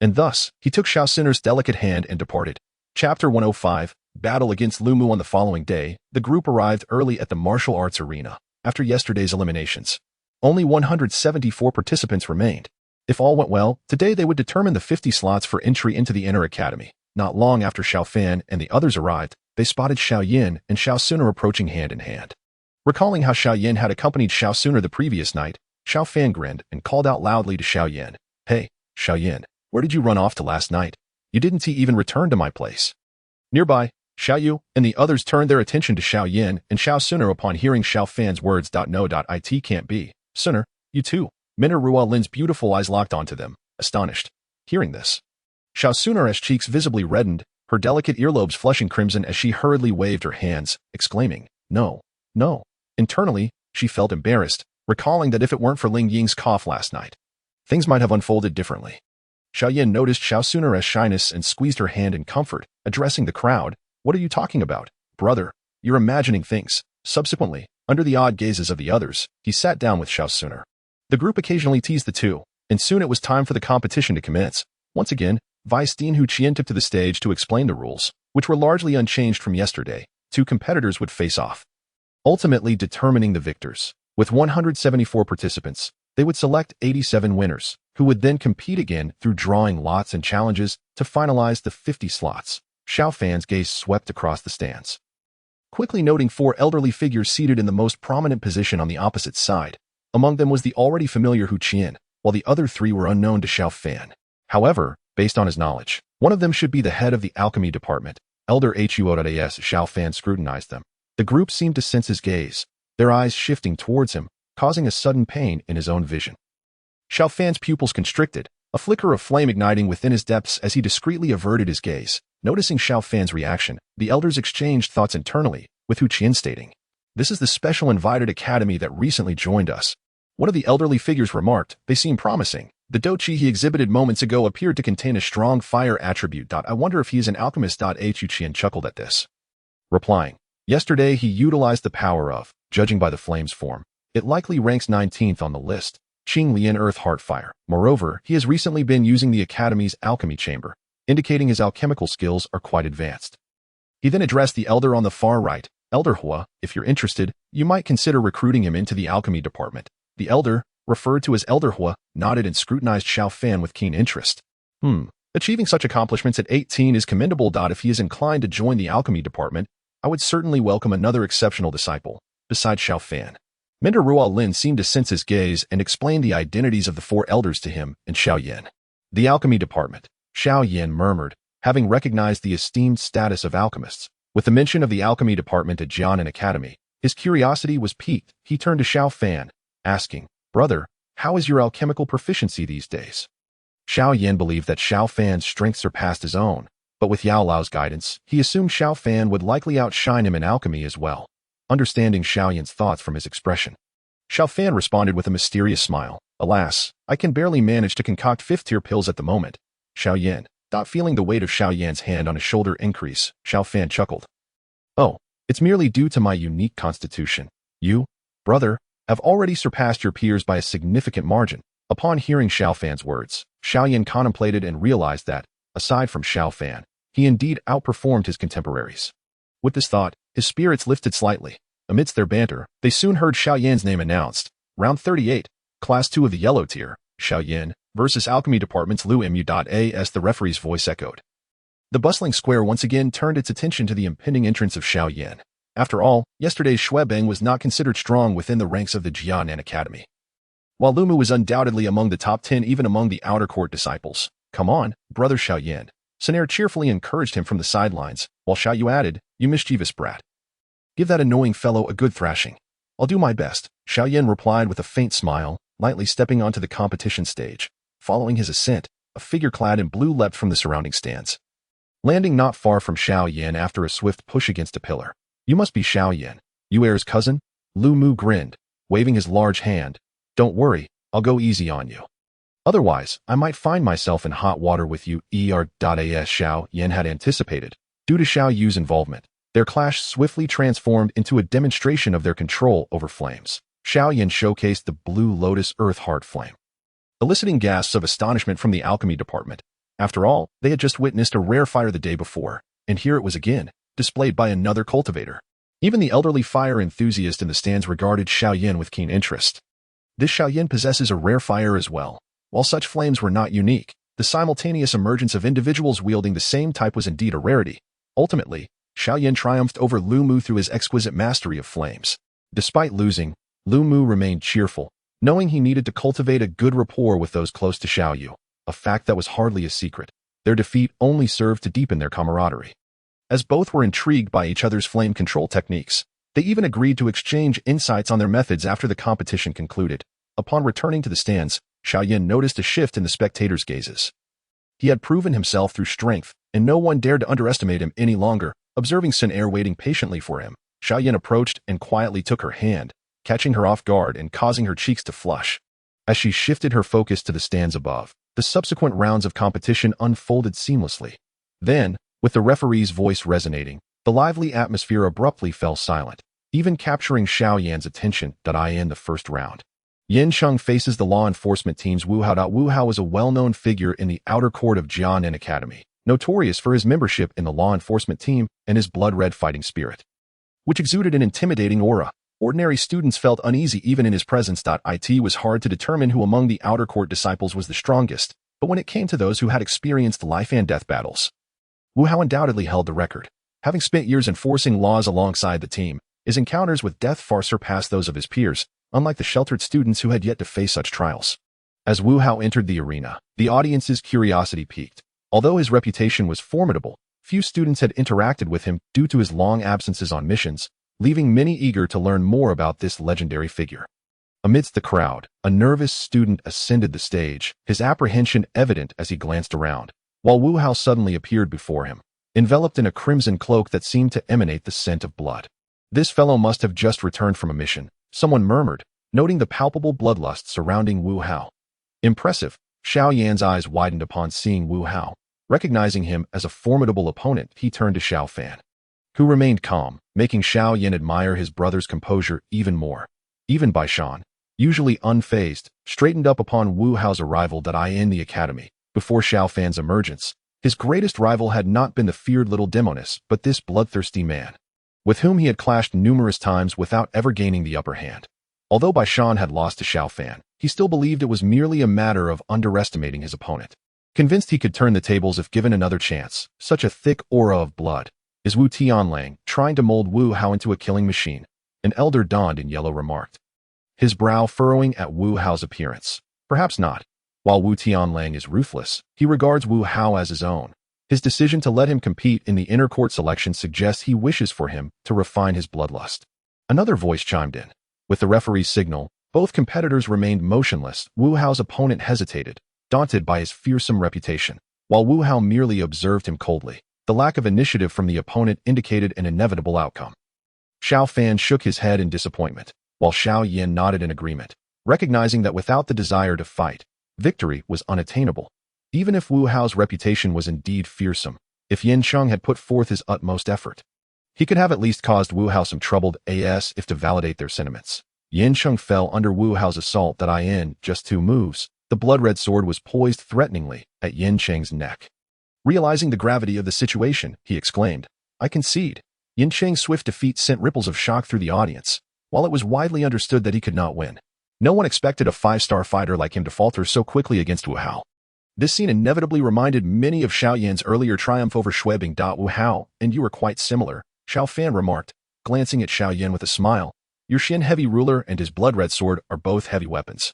And thus, he took Xiao Suner's delicate hand and departed. Chapter 105, Battle against Lumu. On the following day, the group arrived early at the martial arts arena. After yesterday's eliminations, only 174 participants remained. If all went well, today they would determine the 50 slots for entry into the inner academy. Not long after Xiao Fan and the others arrived, they spotted Xiao Yan and Xiao Suner approaching hand in hand. Recalling how Xiao Yan had accompanied Xiao Suner the previous night, Xiao Fan grinned and called out loudly to Xiao Yan, "Hey, Xiao Yan, where did you run off to last night? You didn't even return to my place." Nearby, Xiao Yu and the others turned their attention to Xiao Yan and Xiao Suner upon hearing Xiao Fan's words. No, it can't be. Suner, you too. Minter Ruo Lin's beautiful eyes locked onto them, astonished. Hearing this, Xiao Suner's cheeks visibly reddened, her delicate earlobes flushing crimson as she hurriedly waved her hands, exclaiming, "No, no." Internally, she felt embarrassed, recalling that if it weren't for Ling Ying's cough last night, things might have unfolded differently. Xiao Yan noticed Xiao Suner's shyness and squeezed her hand in comfort, addressing the crowd. "What are you talking about, brother? You're imagining things." Subsequently, under the odd gazes of the others, he sat down with Xiao Suner. The group occasionally teased the two, and soon it was time for the competition to commence. Once again, Vice Dean Hu Qian took to the stage to explain the rules, which were largely unchanged from yesterday. Two competitors would face off, ultimately determining the victors. With 174 participants, they would select 87 winners, who would then compete again through drawing lots and challenges to finalize the 50 slots. Xiao Fan's gaze swept across the stands, quickly noting 4 elderly figures seated in the most prominent position on the opposite side. Among them was the already familiar Hu Qian, while the other 3 were unknown to Xiao Fan. However, based on his knowledge, one of them should be the head of the alchemy department. Elder Huo.as Xiao Fan scrutinized them. The group seemed to sense his gaze, their eyes shifting towards him, causing a sudden pain in his own vision. Xiao Fan's pupils constricted, a flicker of flame igniting within his depths as he discreetly averted his gaze. Noticing Xiao Fan's reaction, the elders exchanged thoughts internally, with Hu Qian stating, "This is the special invited academy that recently joined us." One of the elderly figures remarked, "They seem promising. The dochi he exhibited moments ago appeared to contain a strong fire attribute. I wonder if he is an alchemist." Hu Qian chuckled at this, replying, "Yesterday he utilized the power of, judging by the flame's form, it likely ranks 19th on the list, Qing Lian Earth Heart Fire. Moreover, he has recently been using the academy's alchemy chamber, indicating his alchemical skills are quite advanced." He then addressed the elder on the far right, "Elder Hua, if you're interested, you might consider recruiting him into the alchemy department." The elder, referred to as Elder Hua, nodded and scrutinized Xiao Fan with keen interest. Achieving such accomplishments at 18 is commendable. If he is inclined to join the alchemy department, I would certainly welcome another exceptional disciple, besides Xiao Fan. Minter Ruo Lin seemed to sense his gaze and explained the identities of the 4 elders to him and Xiao Yan. "The alchemy department," Xiao Yan murmured, having recognized the esteemed status of alchemists. With the mention of the alchemy department at Jianan Academy, his curiosity was piqued. He turned to Xiao Fan, asking, "Brother, how is your alchemical proficiency these days?" Xiao Yan believed that Xiao Fan's strength surpassed his own, but with Yao Lao's guidance, he assumed Xiao Fan would likely outshine him in alchemy as well. Understanding Xiao Yan's thoughts from his expression, Xiao Fan responded with a mysterious smile. Alas, I can barely manage to concoct fifth-tier pills at the moment. Xiao Yan, not feeling the weight of Xiao Yan's hand on his shoulder increase, Xiao Fan chuckled. Oh, it's merely due to my unique constitution. You, brother, have already surpassed your peers by a significant margin. Upon hearing Xiao Fan's words, Xiao Yan contemplated and realized that, aside from Xiao Fan, he indeed outperformed his contemporaries. With this thought, his spirits lifted slightly. Amidst their banter, they soon heard Xiao Yan's name announced. Round 38, Class 2 of the Yellow Tier, Xiao Yan versus Alchemy Department's Lu Mu.A as the referee's voice echoed. The bustling square once again turned its attention to the impending entrance of Xiao Yan. After all, yesterday's Shuebeng was not considered strong within the ranks of the Jianan Academy. While Lu Mu was undoubtedly among the top 10 even among the outer court disciples. Come on, brother Xiao Yan. Sanair cheerfully encouraged him from the sidelines, while Xiao Yu added, you mischievous brat. Give that annoying fellow a good thrashing. I'll do my best, Xiao Yan replied with a faint smile, lightly stepping onto the competition stage. Following his ascent, a figure clad in blue leapt from the surrounding stands. Landing not far from Xiao Yan after a swift push against a pillar. You must be Xiao Yan, Yu Er's cousin? Lu Mu grinned, waving his large hand. Don't worry, I'll go easy on you. Otherwise, I might find myself in hot water with you. As Xiao Yan had anticipated. Due to Xiao Yu's involvement, their clash swiftly transformed into a demonstration of their control over flames. Xiao Yan showcased the blue Lotus Earth Heart flame, eliciting gasps of astonishment from the alchemy department. After all, they had just witnessed a rare fire the day before, and here it was again, displayed by another cultivator. Even the elderly fire enthusiast in the stands regarded Xiao Yan with keen interest. This Xiao Yan possesses a rare fire as well. While such flames were not unique, the simultaneous emergence of individuals wielding the same type was indeed a rarity. Ultimately, Xiao Yan triumphed over Lu Mu through his exquisite mastery of flames. Despite losing, Lu Mu remained cheerful, knowing he needed to cultivate a good rapport with those close to Xiao Yu, a fact that was hardly a secret. Their defeat only served to deepen their camaraderie. As both were intrigued by each other's flame control techniques, they even agreed to exchange insights on their methods after the competition concluded. Upon returning to the stands, Xiao Yan noticed a shift in the spectators' gazes. He had proven himself through strength, and no one dared to underestimate him any longer. Observing Sun Air waiting patiently for him, Xiao Yan approached and quietly took her hand, catching her off guard and causing her cheeks to flush. As she shifted her focus to the stands above, the subsequent rounds of competition unfolded seamlessly. Then, with the referee's voice resonating, the lively atmosphere abruptly fell silent, even capturing Xiao Yan's attention. In the first round, Yin Cheng faces the law enforcement team's Wu Hao. Wu Hao is a well-known figure in the outer court of Jianan Academy, notorious for his membership in the law enforcement team and his blood-red fighting spirit, which exuded an intimidating aura. Ordinary students felt uneasy even in his presence. It was hard to determine who among the outer court disciples was the strongest, but when it came to those who had experienced life and death battles, Wu Hao undoubtedly held the record. Having spent years enforcing laws alongside the team, his encounters with death far surpassed those of his peers, unlike the sheltered students who had yet to face such trials. As Wu Hao entered the arena, the audience's curiosity piqued. Although his reputation was formidable, few students had interacted with him due to his long absences on missions, leaving many eager to learn more about this legendary figure. Amidst the crowd, a nervous student ascended the stage, his apprehension evident as he glanced around, while Wu Hao suddenly appeared before him, enveloped in a crimson cloak that seemed to emanate the scent of blood. This fellow must have just returned from a mission, someone murmured, noting the palpable bloodlust surrounding Wu Hao. Impressive, Xiao Yan's eyes widened upon seeing Wu Hao. Recognizing him as a formidable opponent, he turned to Xiao Fan, who remained calm, making Xiao Yan admire his brother's composure even more. Even Bai Shan, usually unfazed, straightened up upon Wu Hao's arrival in the academy. Before Xiao Fan's emergence, his greatest rival had not been the feared little demoness, but this bloodthirsty man, with whom he had clashed numerous times without ever gaining the upper hand. Although Bai Shan had lost to Xiao Fan, he still believed it was merely a matter of underestimating his opponent. Convinced he could turn the tables if given another chance, such a thick aura of blood. Is Wu Tianlang trying to mold Wu Hao into a killing machine? An elder donned in yellow remarked, his brow furrowing at Wu Hao's appearance. Perhaps not. While Wu Tianlang is ruthless, he regards Wu Hao as his own. His decision to let him compete in the inner court selection suggests he wishes for him to refine his bloodlust. Another voice chimed in. With the referee's signal, both competitors remained motionless. Wu Hao's opponent hesitated, daunted by his fearsome reputation, while Wu Hao merely observed him coldly. The lack of initiative from the opponent indicated an inevitable outcome. Xiao Fan shook his head in disappointment. while Xiao Yan nodded in agreement, recognizing that without the desire to fight, victory was unattainable. Even if Wu Hao's reputation was indeed fearsome, if Yin Cheng had put forth his utmost effort, he could have at least caused Wu Hao some troubled as if to validate their sentiments. Yin Cheng fell under Wu Hao's assault that in just 2 moves, the blood-red sword was poised threateningly at Yin Cheng's neck. Realizing the gravity of the situation, he exclaimed, "I concede." Yin Cheng's swift defeat sent ripples of shock through the audience, while it was widely understood that he could not win. No one expected a 5-star fighter like him to falter so quickly against Wu Hao. This scene inevitably reminded many of Xiao Yan's earlier triumph over Shuebing. Wu Hao, and you are quite similar, Xiao Fan remarked, glancing at Xiao Yan with a smile. Your Xin heavy ruler and his blood-red sword are both heavy weapons.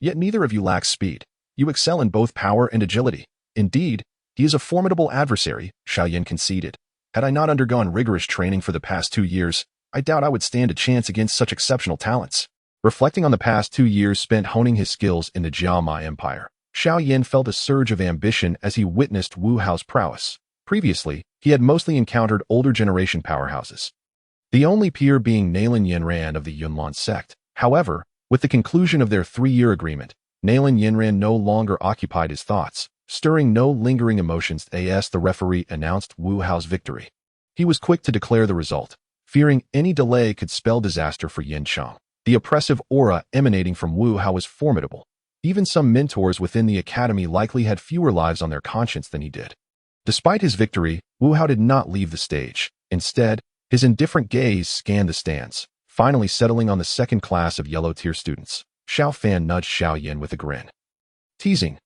Yet neither of you lacks speed. You excel in both power and agility. Indeed, he is a formidable adversary, Xiao Yan conceded. Had I not undergone rigorous training for the past 2 years, I doubt I would stand a chance against such exceptional talents. Reflecting on the past 2 years spent honing his skills in the Jiamai Empire, Xiao Yan felt a surge of ambition as he witnessed Wu Hao's prowess. Previously, he had mostly encountered older generation powerhouses, the only peer being Nailin Yanran of the Yunlan sect. However, with the conclusion of their 3-year agreement, Nailin Yanran no longer occupied his thoughts, stirring no lingering emotions as the referee announced Wu Hao's victory. He was quick to declare the result, fearing any delay could spell disaster for Yin Cheng. The oppressive aura emanating from Wu Hao was formidable. Even some mentors within the academy likely had fewer lives on their conscience than he did. Despite his victory, Wu Hao did not leave the stage. Instead, his indifferent gaze scanned the stands, finally settling on the second class of yellow-tier students. Xiao Fan nudged Xiao Yan with a grin. Teasing.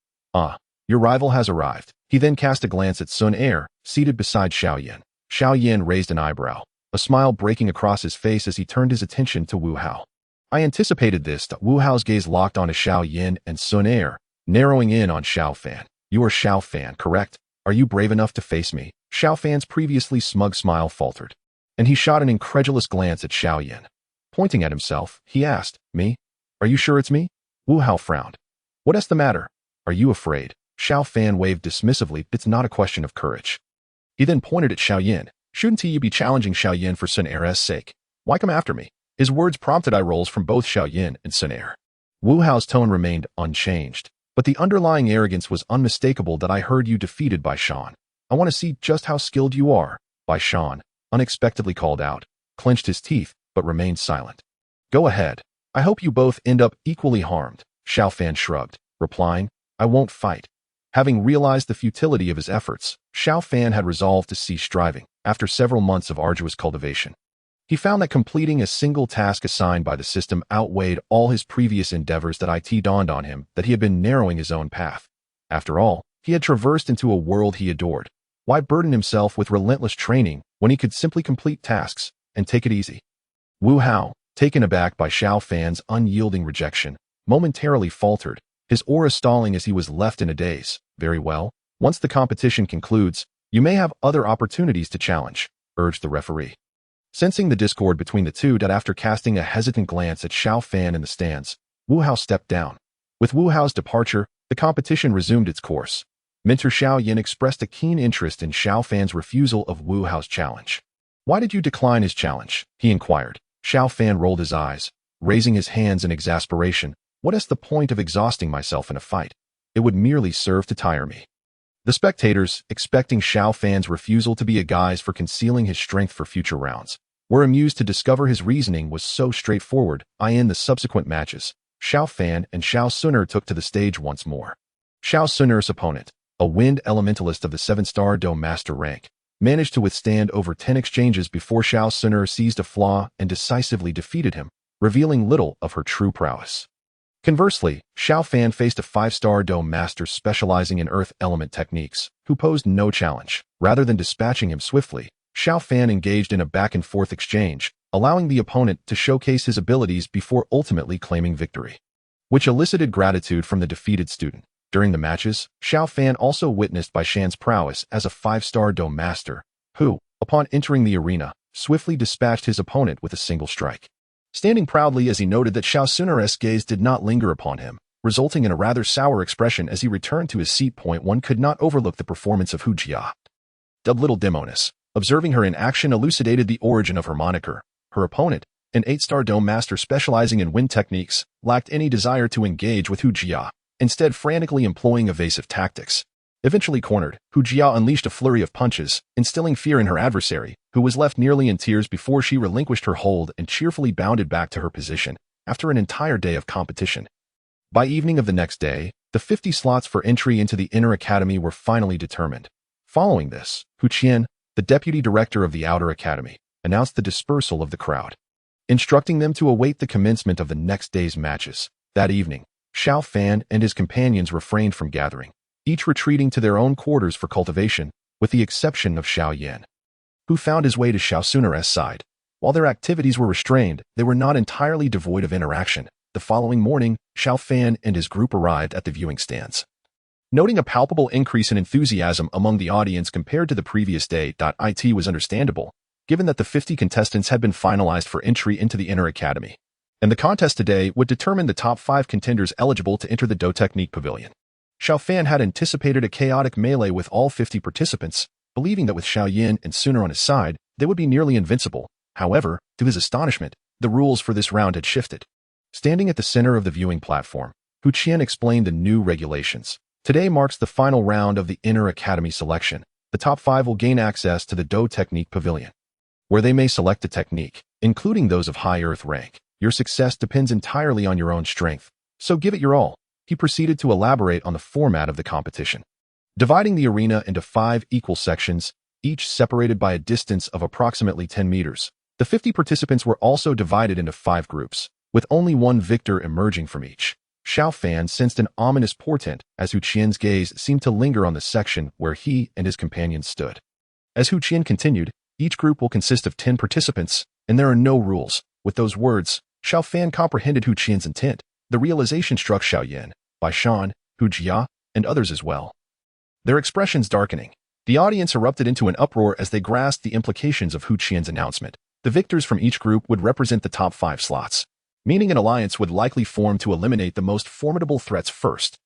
Your rival has arrived. He then cast a glance at Sun Er, seated beside Xiao Yan. Xiao Yan raised an eyebrow, a smile breaking across his face as he turned his attention to Wu Hao. I anticipated this. Wu Hao's gaze locked onto Xiao Yan and Sun Er, narrowing in on Xiao Fan. You are Xiao Fan, correct? Are you brave enough to face me? Xiao Fan's previously smug smile faltered, and he shot an incredulous glance at Xiao Yan. Pointing at himself, he asked, Me? Are you sure it's me? Wu Hao frowned. What is the matter? Are you afraid? Xiao Fan waved dismissively. It's not a question of courage. He then pointed at Xiao Yan. Shouldn't you be challenging Xiao Yan for Sun Er's sake? Why come after me? His words prompted eye rolls from both Xiao Yan and Sun Er. Wu Hao's tone remained unchanged, but the underlying arrogance was unmistakable. That I heard you defeated by Shan. I want to see just how skilled you are. By Shan, unexpectedly called out, clenched his teeth, but remained silent. Go ahead. I hope you both end up equally harmed. Xiao Fan shrugged, replying, I won't fight. Having realized the futility of his efforts, Xiao Fan had resolved to cease striving. After several months of arduous cultivation, he found that completing a single task assigned by the system outweighed all his previous endeavors. That it dawned on him that he had been narrowing his own path. After all, he had traversed into a world he adored. Why burden himself with relentless training when he could simply complete tasks and take it easy? Wu Hao, taken aback by Xiao Fan's unyielding rejection, momentarily faltered, his aura stalling as he was left in a daze. Very well, once the competition concludes, you may have other opportunities to challenge, urged the referee. Sensing the discord between the two, after casting a hesitant glance at Xiao Fan in the stands, Wu Hao stepped down. With Wu Hao's departure, the competition resumed its course. Mentor Xiao Yan expressed a keen interest in Xiao Fan's refusal of Wu Hao's challenge. Why did you decline his challenge? He inquired. Xiao Fan rolled his eyes, raising his hands in exasperation. What is the point of exhausting myself in a fight? It would merely serve to tire me. The spectators, expecting Xiao Fan's refusal to be a guise for concealing his strength for future rounds, were amused to discover his reasoning was so straightforward. In the subsequent matches, Xiao Fan and Xiao Suner took to the stage once more. Xiao Suner's opponent, a wind elementalist of the 7-star Dou Master rank, managed to withstand over 10 exchanges before Xiao Suner seized a flaw and decisively defeated him, revealing little of her true prowess. Conversely, Xiao Fan faced a 5-star Dou Master specializing in earth element techniques, who posed no challenge. Rather than dispatching him swiftly, Xiao Fan engaged in a back-and-forth exchange, allowing the opponent to showcase his abilities before ultimately claiming victory, which elicited gratitude from the defeated student. During the matches, Xiao Fan also witnessed Bai Shan's prowess as a 5-star Dou Master, who, upon entering the arena, swiftly dispatched his opponent with a single strike. Standing proudly as he noted that Xiao Suner's gaze did not linger upon him, resulting in a rather sour expression as he returned to his seat. One could not overlook the performance of Hu Jia. Little Demonis, observing her in action, elucidated the origin of her moniker. Her opponent, an 8-star Dou master specializing in wind techniques, lacked any desire to engage with Hu Jia, instead frantically employing evasive tactics. Eventually cornered, Hu Jia unleashed a flurry of punches, instilling fear in her adversary, who was left nearly in tears before she relinquished her hold and cheerfully bounded back to her position, after an entire day of competition. By evening of the next day, the 50 slots for entry into the Inner Academy were finally determined. Following this, Hu Qian, the deputy director of the Outer Academy, announced the dispersal of the crowd, instructing them to await the commencement of the next day's matches. That evening, Xiao Fan and his companions refrained from gathering, each retreating to their own quarters for cultivation, with the exception of Xiao Yan, who found his way to Xiao Suner's side. While their activities were restrained, they were not entirely devoid of interaction. The following morning, Xiao Fan and his group arrived at the viewing stands. Noting a palpable increase in enthusiasm among the audience compared to the previous day, it was understandable, given that the 50 contestants had been finalized for entry into the Inner Academy, and the contest today would determine the top 5 contenders eligible to enter the Dou Technique Pavilion. Xiao Fan had anticipated a chaotic melee with all 50 participants, believing that with Xiao Yan and Suner on his side, they would be nearly invincible. However, to his astonishment, the rules for this round had shifted. Standing at the center of the viewing platform, Hu Qian explained the new regulations. Today marks the final round of the Inner Academy selection. The top 5 will gain access to the Dou Technique Pavilion, where they may select a technique, including those of high earth rank. Your success depends entirely on your own strength, so give it your all. He proceeded to elaborate on the format of the competition, dividing the arena into 5 equal sections, each separated by a distance of approximately 10 meters. The 50 participants were also divided into 5 groups, with only one victor emerging from each. Xiao Fan sensed an ominous portent as Hu Qian's gaze seemed to linger on the section where he and his companions stood. As Hu Qian continued, each group will consist of 10 participants, and there are no rules. With those words, Xiao Fan comprehended Hu Qian's intent. The realization struck Xiao Yan, Bai Shan, Hu Jia, and others as well, their expressions darkening. The audience erupted into an uproar as they grasped the implications of Hu Qian's announcement. The victors from each group would represent the top 5 slots, meaning an alliance would likely form to eliminate the most formidable threats first.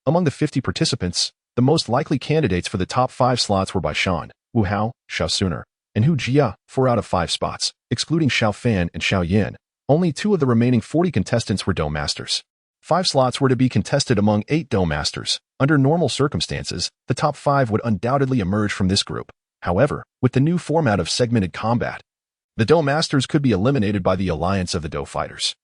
Among the 50 participants, the most likely candidates for the top 5 slots were Bai Shan, Wu Hao, Xiao Suner, and Hu Jia, 4 out of 5 spots, excluding Xiao Fan and Xiao Yan. Only 2 of the remaining 40 contestants were Dou masters. 5 slots were to be contested among 8 Dou masters. Under normal circumstances, the top 5 would undoubtedly emerge from this group. However, with the new format of segmented combat, the Dou masters could be eliminated by the alliance of the Dou fighters,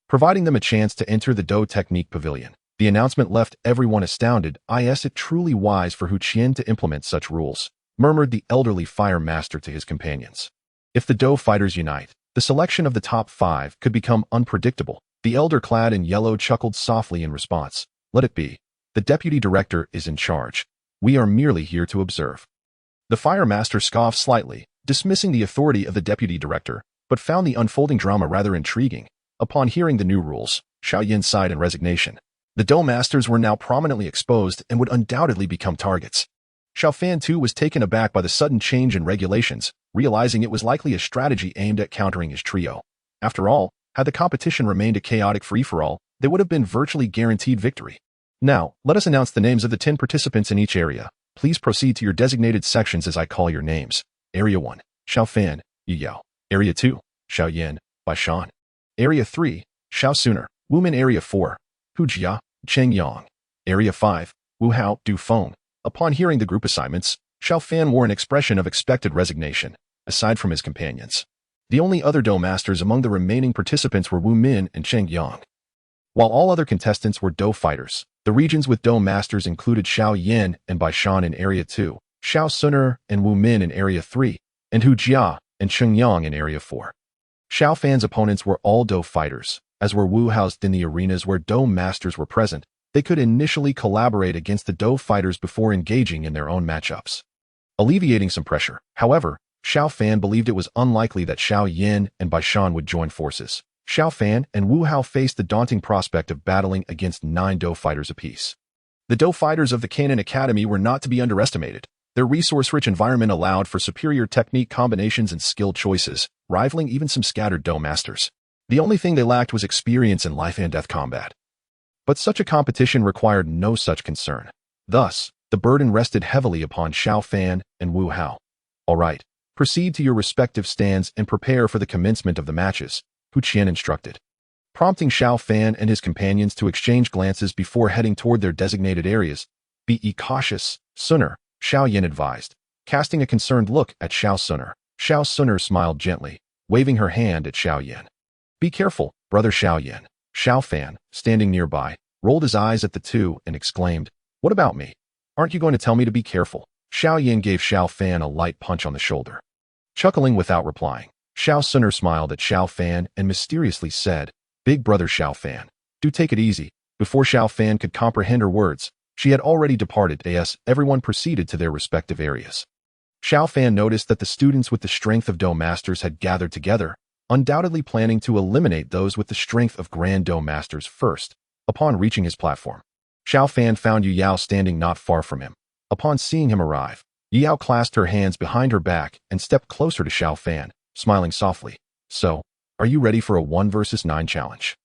providing them a chance to enter the Dou Technique Pavilion. The announcement left everyone astounded. Is it truly wise for Hu Qian to implement such rules? Murmured the elderly fire master to his companions. If the Dou fighters unite, the selection of the top 5 could become unpredictable. The elder clad in yellow chuckled softly in response. Let it be. The deputy director is in charge. We are merely here to observe. The fire master scoffed slightly, dismissing the authority of the deputy director, but found the unfolding drama rather intriguing. Upon hearing the new rules, Xiao Yan sighed in resignation. The Dou masters were now prominently exposed and would undoubtedly become targets. Xiao Fan too was taken aback by the sudden change in regulations, realizing it was likely a strategy aimed at countering his trio. After all, had the competition remained a chaotic free-for-all, they would have been virtually guaranteed victory. Now, let us announce the names of the 10 participants in each area. Please proceed to your designated sections as I call your names. Area 1, Xiao Fan, Yu Yao. Area 2, Xiao Yan, Bai Shan. Area 3, Xiao Suner, Wu Min. Area 4, Hu Jia, Cheng Yang. Area 5, Wu Hao, Du Feng. Upon hearing the group assignments, Xiao Fan wore an expression of expected resignation. Aside from his companions, the only other Dou masters among the remaining participants were Wu Min and Cheng Yang. While all other contestants were Dou fighters, the regions with Dou masters included Xiao Yan and Bai Shan in Area 2, Xiao Suner and Wu Min in Area 3, and Hu Jia and Cheng Yang in Area 4. Xiao Fan's opponents were all Dou fighters, as were Wu Hao's. In the arenas where Dou masters were present, they could initially collaborate against the Dou fighters before engaging in their own matchups, alleviating some pressure. However, Xiao Fan believed it was unlikely that Xiao Yan and Bai Shan would join forces. Xiao Fan and Wu Hao faced the daunting prospect of battling against 9 Dou fighters apiece. The Dou fighters of the Canaan Academy were not to be underestimated. Their resource-rich environment allowed for superior technique combinations and skill choices, rivaling even some scattered Dou masters. The only thing they lacked was experience in life-and-death combat. But such a competition required no such concern. Thus, the burden rested heavily upon Xiao Fan and Wu Hao. All right. Proceed to your respective stands and prepare for the commencement of the matches. Hu Qian instructed, prompting Xiao Fan and his companions to exchange glances before heading toward their designated areas. Be cautious, Suner, Xiao Yan advised, casting a concerned look at Xiao Suner. Xiao Suner smiled gently, waving her hand at Xiao Yan. Be careful, brother Xiao Yan. Xiao Fan, standing nearby, rolled his eyes at the two and exclaimed, what about me? Aren't you going to tell me to be careful? Xiao Yan gave Xiao Fan a light punch on the shoulder. Chuckling without replying, Xiao Suner smiled at Xiao Fan and mysteriously said, big brother Xiao Fan, do take it easy. Before Xiao Fan could comprehend her words, she had already departed. Everyone proceeded to their respective areas. Xiao Fan noticed that the students with the strength of Dou Masters had gathered together, undoubtedly planning to eliminate those with the strength of Grand Dou Masters first. Upon reaching his platform, Xiao Fan found Yu Yao standing not far from him. Upon seeing him arrive, Yu Yao clasped her hands behind her back and stepped closer to Xiao Fan, smiling softly. So, are you ready for a 1 versus 9 challenge?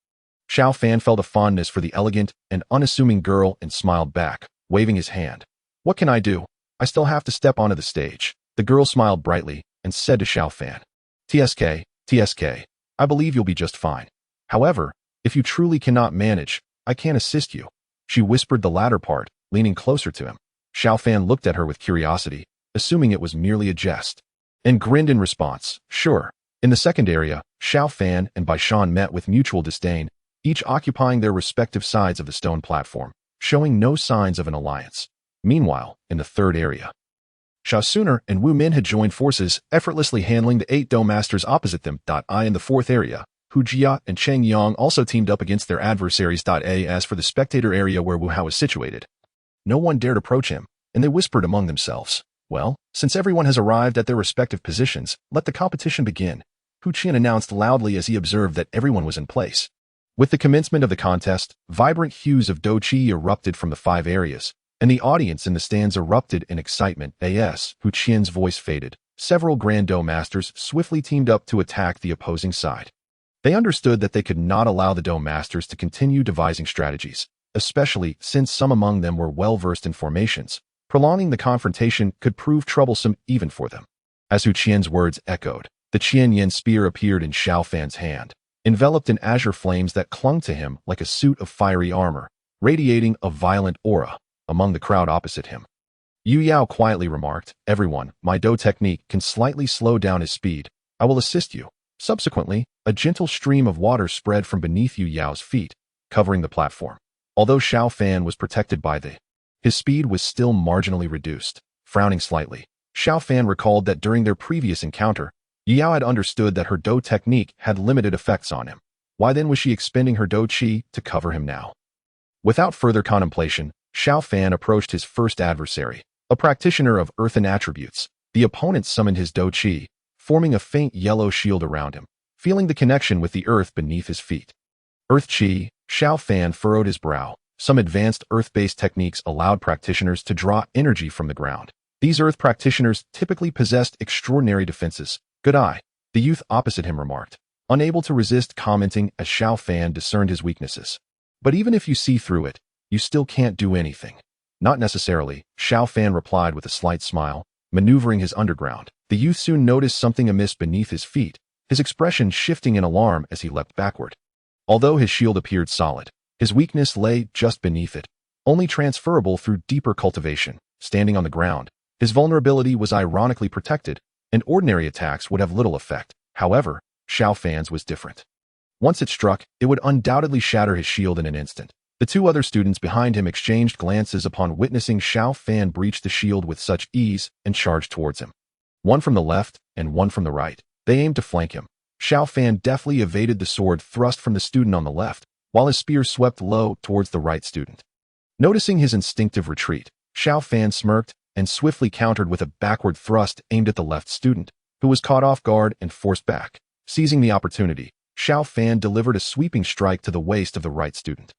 Xiao Fan felt a fondness for the elegant and unassuming girl and smiled back, waving his hand. What can I do? I still have to step onto the stage. The girl smiled brightly and said to Xiao Fan, TSK, I believe you'll be just fine. However, if you truly cannot manage, I can't assist you. She whispered the latter part, leaning closer to him. Xiao Fan looked at her with curiosity, assuming it was merely a jest, and grinned in response. Sure. In the second area, Xiao Fan and Bai Shan met with mutual disdain, each occupying their respective sides of the stone platform, showing no signs of an alliance. Meanwhile, in the third area, Xiao Suner and Wu Min had joined forces, effortlessly handling the 8 Dou Masters opposite them. In the fourth area, Hu Jia and Cheng Yang also teamed up against their adversaries. As for the spectator area where Wu Hao is situated, no one dared approach him, and they whispered among themselves, well, since everyone has arrived at their respective positions, let the competition begin. Hu Qian announced loudly as he observed that everyone was in place. With the commencement of the contest, vibrant hues of Dou Qi erupted from the 5 areas, and the audience in the stands erupted in excitement. Hu Qian's voice faded. Several Grand Dou Masters swiftly teamed up to attack the opposing side. They understood that they could not allow the Dou Masters to continue devising strategies, especially since some among them were well-versed in formations. Prolonging the confrontation could prove troublesome even for them. As Hu Qian's words echoed, the Qian Yan spear appeared in Xiao Fan's hand, enveloped in azure flames that clung to him like a suit of fiery armor, radiating a violent aura among the crowd opposite him. Yu Yao quietly remarked, everyone, my Dou technique can slightly slow down his speed. I will assist you. Subsequently, a gentle stream of water spread from beneath Yu Yao's feet, covering the platform. Although Xiao Fan was protected by his speed was still marginally reduced. Frowning slightly, Xiao Fan recalled that during their previous encounter, Yu Yao had understood that her Dou technique had limited effects on him. Why then was she expending her Dou Qi to cover him now? Without further contemplation, Xiao Fan approached his first adversary, a practitioner of earthen attributes. The opponent summoned his Dou Qi, forming a faint yellow shield around him, feeling the connection with the earth beneath his feet. Earth Qi, Xiao Fan furrowed his brow. Some advanced earth-based techniques allowed practitioners to draw energy from the ground. These earth practitioners typically possessed extraordinary defenses. Good eye, the youth opposite him remarked, unable to resist commenting as Xiao Fan discerned his weaknesses. But even if you see through it, you still can't do anything. Not necessarily, Xiao Fan replied with a slight smile, maneuvering his underground. The youth soon noticed something amiss beneath his feet, his expression shifting in alarm as he leapt backward. Although his shield appeared solid, his weakness lay just beneath it, only transferable through deeper cultivation. Standing on the ground, his vulnerability was ironically protected, and ordinary attacks would have little effect. However, Xiao Fan's was different. Once it struck, it would undoubtedly shatter his shield in an instant. The 2 other students behind him exchanged glances upon witnessing Xiao Fan breach the shield with such ease and charged towards him. One from the left and one from the right. They aimed to flank him. Xiao Fan deftly evaded the sword thrust from the student on the left, while his spear swept low towards the right student. Noticing his instinctive retreat, Xiao Fan smirked and swiftly countered with a backward thrust aimed at the left student, who was caught off guard and forced back. Seizing the opportunity, Xiao Fan delivered a sweeping strike to the waist of the right student.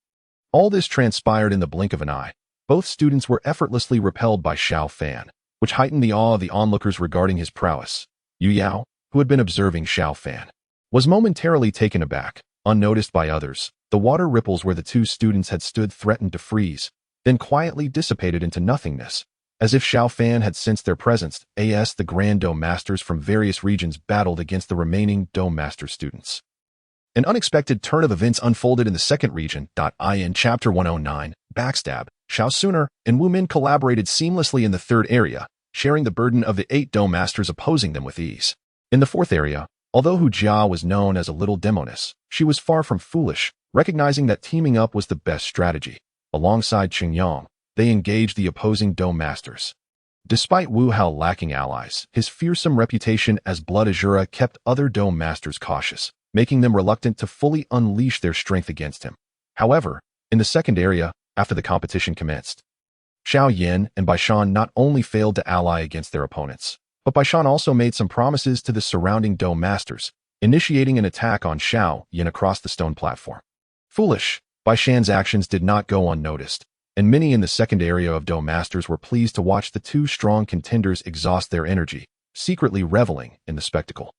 All this transpired in the blink of an eye. Both students were effortlessly repelled by Xiao Fan, which heightened the awe of the onlookers regarding his prowess. Yu Yao, who had been observing Xiao Fan, was momentarily taken aback. Unnoticed by others, the water ripples where the 2 students had stood threatened to freeze, then quietly dissipated into nothingness. As if Xiao Fan had sensed their presence, the Grand Dou Masters from various regions battled against the remaining Dou Master students. An unexpected turn of events unfolded in the second region. In Chapter 109, Backstab, Xiao Suner and Wu Min collaborated seamlessly in the third area, sharing the burden of the 8 Dou masters opposing them with ease. In the fourth area, although Hu Jia was known as a little demoness, she was far from foolish, recognizing that teaming up was the best strategy. Alongside Qingyang, they engaged the opposing Dou masters. Despite Wu Hao lacking allies, his fearsome reputation as Blood Azura kept other Dou masters cautious, making them reluctant to fully unleash their strength against him. However, in the second area, after the competition commenced, Xiao Yan and Baishan not only failed to ally against their opponents, but Baishan also made some promises to the surrounding Dou masters, initiating an attack on Xiao Yan across the stone platform. Foolish, Baishan's actions did not go unnoticed, and many in the second area of Dou masters were pleased to watch the 2 strong contenders exhaust their energy, secretly reveling in the spectacle.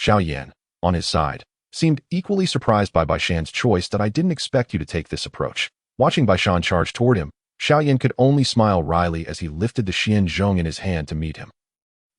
Xiao Yan, on his side, seemed equally surprised by Baishan's choice. "I didn't expect you to take this approach." Watching Baishan charge toward him, Xiao Yan could only smile wryly as he lifted the Xian Zhong in his hand to meet him.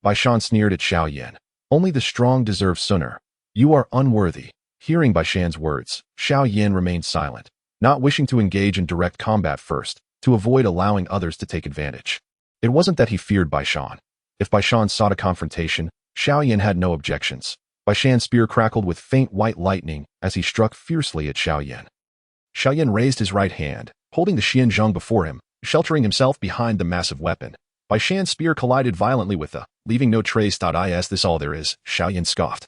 Baishan sneered at Xiao Yan. "Only the strong deserve sooner. You are unworthy." Hearing Baishan's words, Xiao Yan remained silent, not wishing to engage in direct combat first, to avoid allowing others to take advantage. It wasn't that he feared Baishan. If Baishan sought a confrontation, Xiao Yan had no objections. Baishan's spear crackled with faint white lightning as he struck fiercely at Xiao Yan. Xiao Yan raised his right hand, holding the Xian Zhong before him, sheltering himself behind the massive weapon. Baishan's spear collided violently with the, leaving no trace. "Is this all there is?" Xiao Yan scoffed.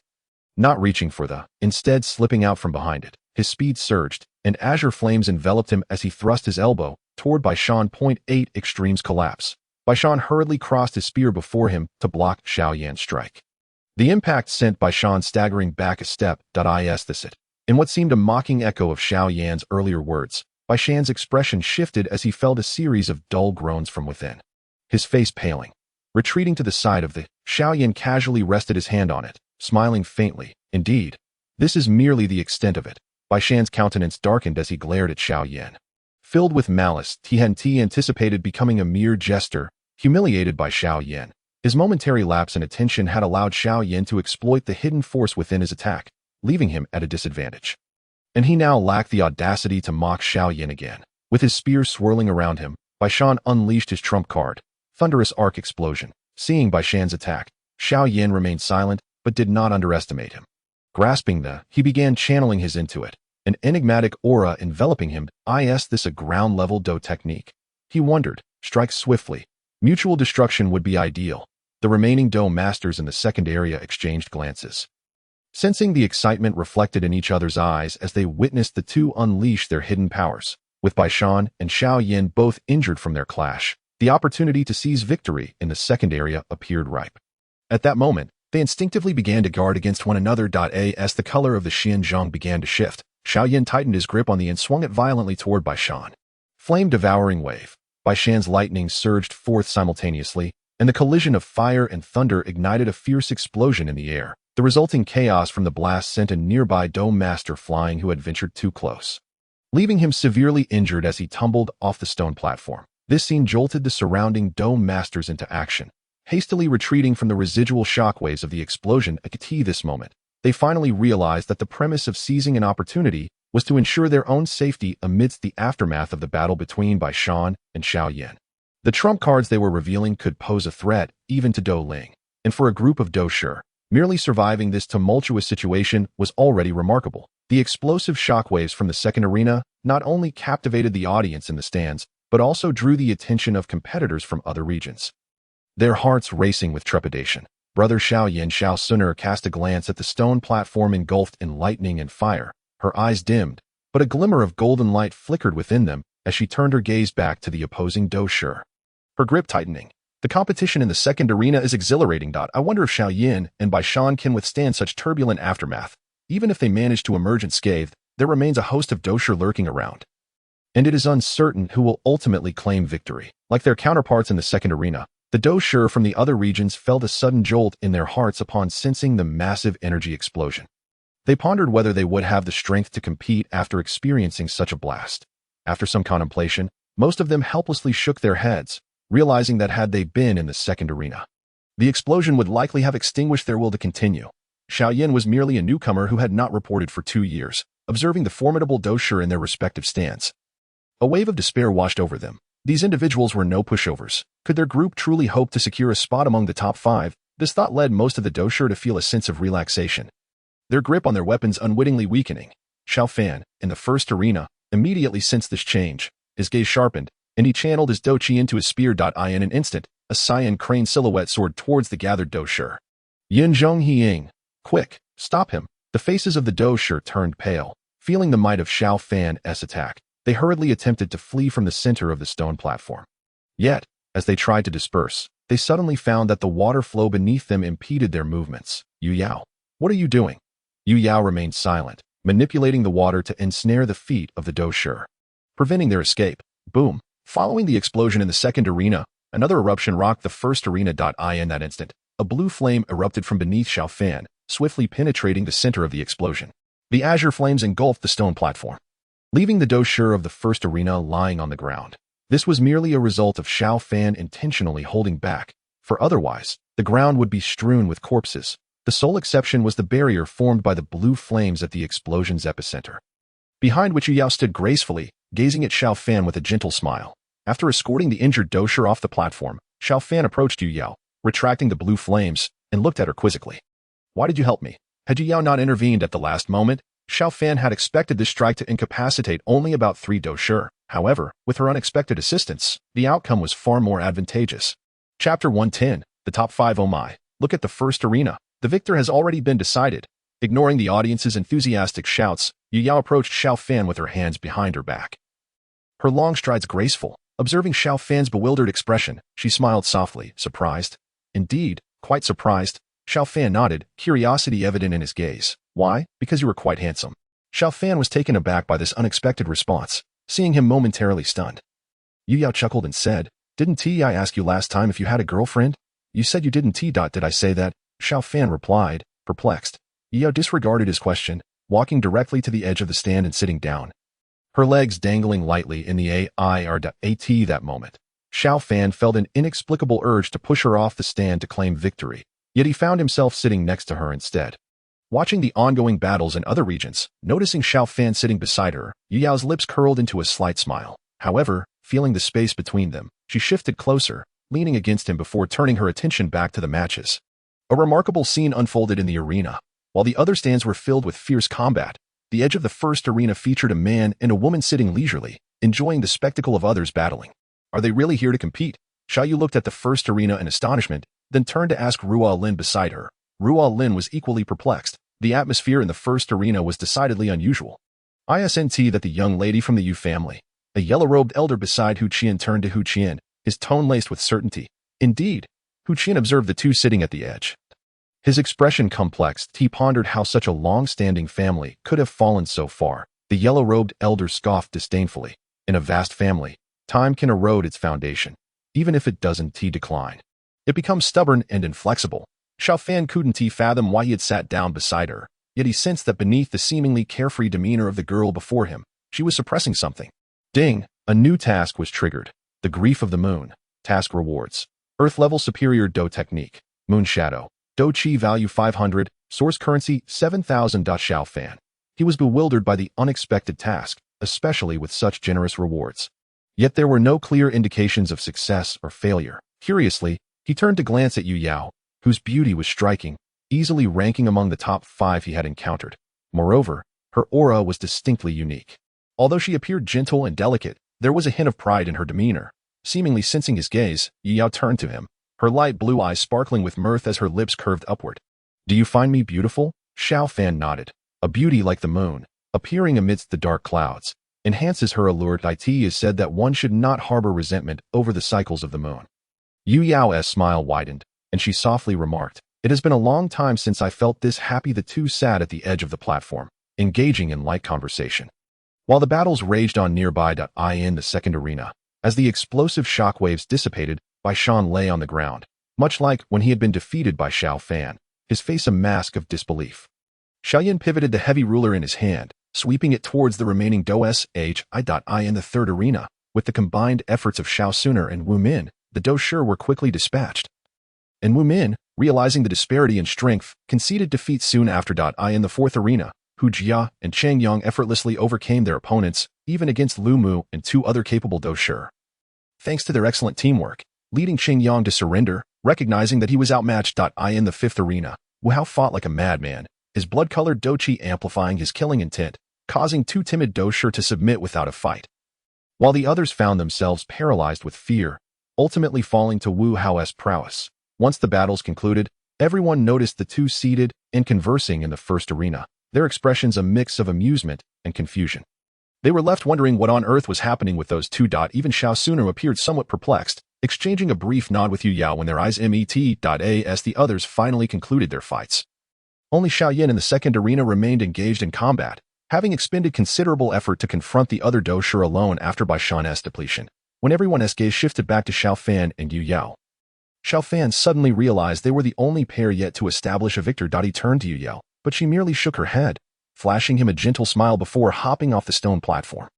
Not reaching for the, instead slipping out from behind it, his speed surged, and azure flames enveloped him as he thrust his elbow toward Baishan. 8 Extremes collapse. Baishan hurriedly crossed his spear before him to block Xiao Yan's strike. The impact sent Baishan staggering back a step. In what seemed a mocking echo of Xiao Yan's earlier words, Baishan's expression shifted as he felt a series of dull groans from within. His face paling. Retreating to the side of the, Xiao Yan casually rested his hand on it, smiling faintly. "Indeed, this is merely the extent of it." Baishan's countenance darkened as he glared at Xiao Yan. Filled with malice, he anticipated becoming a mere jester, humiliated by Xiao Yan. His momentary lapse in attention had allowed Xiao Yan to exploit the hidden force within his attack, leaving him at a disadvantage. And he now lacked the audacity to mock Xiao Yan again. With his spear swirling around him, Baishan unleashed his trump card, Thunderous Arc Explosion. Seeing Baishan's attack, Xiao Yan remained silent, but did not underestimate him. Grasping he began channeling his into it, an enigmatic aura enveloping him. Is this a ground-level Dou technique? He wondered. Strike swiftly. Mutual destruction would be ideal. The remaining Dou masters in the second area exchanged glances, sensing the excitement reflected in each other's eyes as they witnessed the 2 unleash their hidden powers. With Baishan and Xiao Yan both injured from their clash, the opportunity to seize victory in the second area appeared ripe. At that moment, they instinctively began to guard against one another. As the color of the Xian Zhong began to shift, Xiao Yan tightened his grip on the and swung it violently toward Baishan. Flame-devouring wave. Baishan's lightning surged forth simultaneously, and the collision of fire and thunder ignited a fierce explosion in the air. The resulting chaos from the blast sent a nearby Dou master flying who had ventured too close, leaving him severely injured as he tumbled off the stone platform. This scene jolted the surrounding Dou masters into action, hastily retreating from the residual shockwaves of the explosion. At this moment, they finally realized that the premise of seizing an opportunity was to ensure their own safety amidst the aftermath of the battle between Baishan and Xiao Yan. The trump cards they were revealing could pose a threat even to Dou Ling, and for a group of Dou Shi, merely surviving this tumultuous situation was already remarkable. The explosive shockwaves from the second arena not only captivated the audience in the stands, but also drew the attention of competitors from other regions. Their hearts racing with trepidation, Brother Xiao Yan Xiao Suner cast a glance at the stone platform engulfed in lightning and fire. Her eyes dimmed, but a glimmer of golden light flickered within them as she turned her gaze back to the opposing Dou Shi. Her grip tightening. The competition in the second arena is exhilarating. I wonder if Xiao Yan and Baishan can withstand such turbulent aftermath. Even if they manage to emerge unscathed, there remains a host of Dou Shi lurking around, and it is uncertain who will ultimately claim victory. Like their counterparts in the second arena, the Dou Shi from the other regions felt a sudden jolt in their hearts upon sensing the massive energy explosion. They pondered whether they would have the strength to compete after experiencing such a blast. After some contemplation, most of them helplessly shook their heads, realizing that had they been in the second arena, the explosion would likely have extinguished their will to continue. Xiao Yan was merely a newcomer who had not reported for 2 years, observing the formidable Dou in their respective stands. A wave of despair washed over them. These individuals were no pushovers. Could their group truly hope to secure a spot among the top 5? This thought led most of the Dou to feel a sense of relaxation, their grip on their weapons unwittingly weakening. Xiao Fan, in the first arena, immediately sensed this change. His gaze sharpened, and he channeled his Dou Qi into his spear. In an instant, a cyan crane silhouette soared towards the gathered Dou. Yin Zhong Hiying. Quick, stop him. The faces of the Dou turned pale. Feeling the might of Xiao Fan's attack, they hurriedly attempted to flee from the center of the stone platform. Yet, as they tried to disperse, they suddenly found that the water flow beneath them impeded their movements. Yu Yao, what are you doing? Yu Yao remained silent, manipulating the water to ensnare the feet of the Dou, preventing their escape. Boom! Following the explosion in the second arena, another eruption rocked the first arena. In that instant, a blue flame erupted from beneath Xiao Fan, swiftly penetrating the center of the explosion. The azure flames engulfed the stone platform, leaving the Dou of the first arena lying on the ground. This was merely a result of Xiao Fan intentionally holding back, for otherwise, the ground would be strewn with corpses. The sole exception was the barrier formed by the blue flames at the explosion's epicenter, behind which Yu Yao stood gracefully, gazing at Xiao Fan with a gentle smile. After escorting the injured Dou off the platform, Xiao Fan approached Yu Yao, retracting the blue flames, and looked at her quizzically. Why did you help me? Had Yu Yao not intervened at the last moment, Xiao Fan had expected this strike to incapacitate only about 3 Dou. However, with her unexpected assistance, the outcome was far more advantageous. Chapter 110, The Top 5. Oh my, look at the first arena. The victor has already been decided. Ignoring the audience's enthusiastic shouts, Yu Yao approached Xiao Fan with her hands behind her back, her long strides graceful. Observing Xiao Fan's bewildered expression, she smiled softly, surprised. Indeed, quite surprised. Xiao Fan nodded, curiosity evident in his gaze. Why? Because you were quite handsome. Xiao Fan was taken aback by this unexpected response, seeing him momentarily stunned. Yu Yao chuckled and said, Didn't I ask you last time if you had a girlfriend? You said you didn't. Did I say that? Xiao Fan replied, perplexed. Yu Yao disregarded his question, walking directly to the edge of the stand and sitting down, her legs dangling lightly in the air. That moment, Xiao Fan felt an inexplicable urge to push her off the stand to claim victory, yet he found himself sitting next to her instead. Watching the ongoing battles in other regions, noticing Xiao Fan sitting beside her, Yu Yao's lips curled into a slight smile. However, feeling the space between them, she shifted closer, leaning against him before turning her attention back to the matches. A remarkable scene unfolded in the arena. While the other stands were filled with fierce combat, the edge of the first arena featured a man and a woman sitting leisurely, enjoying the spectacle of others battling. Are they really here to compete? Xiao Yu looked at the first arena in astonishment, then turned to ask Ruo Lin beside her. Ruo Lin was equally perplexed. The atmosphere in the first arena was decidedly unusual. Isn't that the young lady from the Yu family? A yellow-robed elder beside Hu Qian turned to Hu Qian, his tone laced with certainty. Indeed. Hu Qian observed the two sitting at the edge, his expression complex. He pondered how such a long-standing family could have fallen so far. The yellow-robed elder scoffed disdainfully. In a vast family, time can erode its foundation. Even if it doesn't decline, it becomes stubborn and inflexible. Xiao Fan couldn't fathom why he had sat down beside her, yet he sensed that beneath the seemingly carefree demeanor of the girl before him, she was suppressing something. Ding! A new task was triggered. The Grief of the Moon. Task rewards. Earth-level superior Dou technique. Moon Shadow. Dou Qi value 500, source currency 7,000. Xiao Fan. He was bewildered by the unexpected task, especially with such generous rewards. Yet there were no clear indications of success or failure. Curiously, he turned to glance at Yu Yao, whose beauty was striking, easily ranking among the top 5 he had encountered. Moreover, her aura was distinctly unique. Although she appeared gentle and delicate, there was a hint of pride in her demeanor. Seemingly sensing his gaze, Yu Yao turned to him, her light blue eyes sparkling with mirth as her lips curved upward. Do you find me beautiful? Xiao Fan nodded. A beauty like the moon, appearing amidst the dark clouds, enhances her allure. It is said that one should not harbor resentment over the cycles of the moon. Yu Yao's smile widened, and she softly remarked, It has been a long time since I felt this happy. The two sat at the edge of the platform, engaging in light conversation, while the battles raged on nearby. In the second arena, as the explosive shockwaves dissipated, Bai Shan lay on the ground, much like when he had been defeated by Xiao Fan, his face a mask of disbelief. Xiao Yan pivoted the heavy ruler in his hand, sweeping it towards the remaining Dou. In the third arena, with the combined efforts of Xiao Suner and Wu Min, the Dou were quickly dispatched. In Wu Min, realizing the disparity in strength, conceded defeat soon after. In the fourth arena, Hu Jia and Cheng Yang effortlessly overcame their opponents, even against Lu Mu and two other capable doshur. Thanks to their excellent teamwork, leading Cheng Yang to surrender, recognizing that he was outmatched. In the fifth arena, Wu Hao fought like a madman, his blood-colored doqi amplifying his killing intent, causing two timid doshur to submit without a fight. While the others found themselves paralyzed with fear, ultimately falling to Wu Hao's prowess. Once the battles concluded, everyone noticed the two seated and conversing in the first arena, their expressions a mix of amusement and confusion. They were left wondering what on earth was happening with those two. Even Xiao Suner appeared somewhat perplexed, exchanging a brief nod with Yu Yao when their eyes met. As the others finally concluded their fights, only Xiao Yan in the second arena remained engaged in combat, having expended considerable effort to confront the other doshur alone after by Shan's depletion. When everyone's gaze shifted back to Xiao Fan and Yu Yao, Xiao Fan suddenly realized they were the only pair yet to establish a victor. He turned to Yu Yao, but she merely shook her head, flashing him a gentle smile before hopping off the stone platform.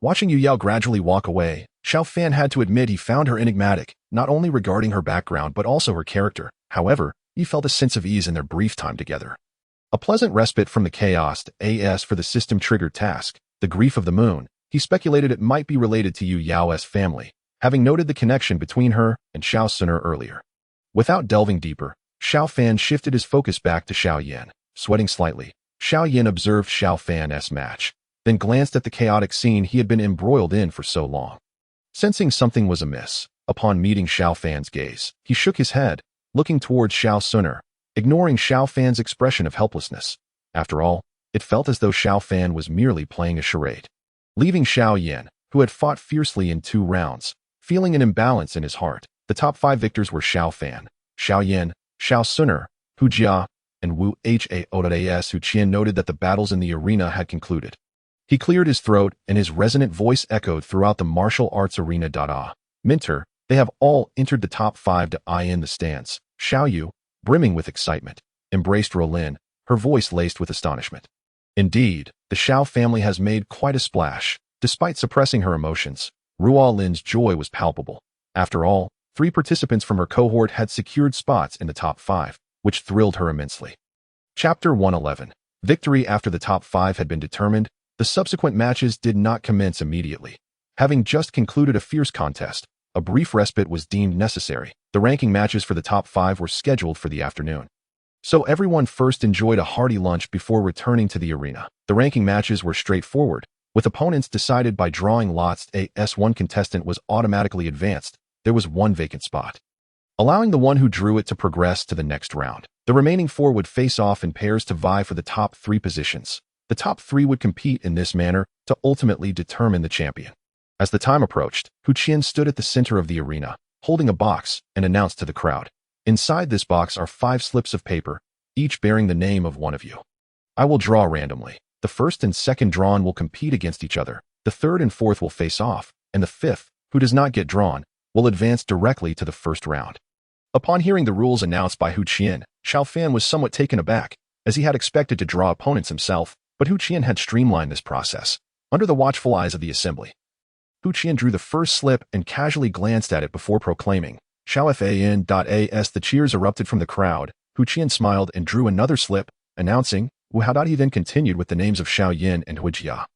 Watching Yu Yao gradually walk away, Xiao Fan had to admit he found her enigmatic, not only regarding her background but also her character. However, he felt a sense of ease in their brief time together. A pleasant respite from the chaos. As for the system-triggered task, the grief of the moon, he speculated it might be related to Yu Yao's family, having noted the connection between her and Xiao Suner earlier. Without delving deeper, Xiao Fan shifted his focus back to Xiao Yan. Sweating slightly, Xiao Yan observed Xiao Fan's match, then glanced at the chaotic scene he had been embroiled in for so long. Sensing something was amiss, upon meeting Xiao Fan's gaze, he shook his head, looking towards Xiao Suner, ignoring Xiao Fan's expression of helplessness. After all, it felt as though Xiao Fan was merely playing a charade. Leaving Xiao Yan, who had fought fiercely in 2 rounds, feeling an imbalance in his heart, the top 5 victors were Xiao Fan, Xiao Yan, Xiao Suner, Hu Jia, and Wu Hao. Hu Qian noted that the battles in the arena had concluded. He cleared his throat, and his resonant voice echoed throughout the martial arts arena. Minter, they have all entered the top 5. In the stands, Xiao Yu, brimming with excitement, embraced Rolin, her voice laced with astonishment. Indeed, the Xiao family has made quite a splash. Despite suppressing her emotions, Ruo Lin's joy was palpable. After all, 3 participants from her cohort had secured spots in the top 5, which thrilled her immensely. Chapter 111. Victory. After the top 5 had been determined, the subsequent matches did not commence immediately. Having just concluded a fierce contest, a brief respite was deemed necessary. The ranking matches for the top 5 were scheduled for the afternoon. So everyone first enjoyed a hearty lunch before returning to the arena. The ranking matches were straightforward, with opponents decided by drawing lots. As one contestant was automatically advanced, there was 1 vacant spot, allowing the one who drew it to progress to the next round. The remaining 4 would face off in pairs to vie for the top 3 positions. The top 3 would compete in this manner to ultimately determine the champion. As the time approached, Hu Qian stood at the center of the arena, holding a box, and announced to the crowd, "Inside this box are 5 slips of paper, each bearing the name of one of you. I will draw randomly. The first and second drawn will compete against each other, the third and fourth will face off, and the 5th, who does not get drawn, will advance directly to the first round." Upon hearing the rules announced by Hu Qian, Xiao Fan was somewhat taken aback, as he had expected to draw opponents himself, but Hu Qian had streamlined this process, under the watchful eyes of the assembly. Hu Qian drew the first slip and casually glanced at it before proclaiming, "Xiao Fan." As the cheers erupted from the crowd, Hu Qian smiled and drew another slip, announcing, "Wu Hao." He then continued with the names of Xiao Yan and Hu Jia,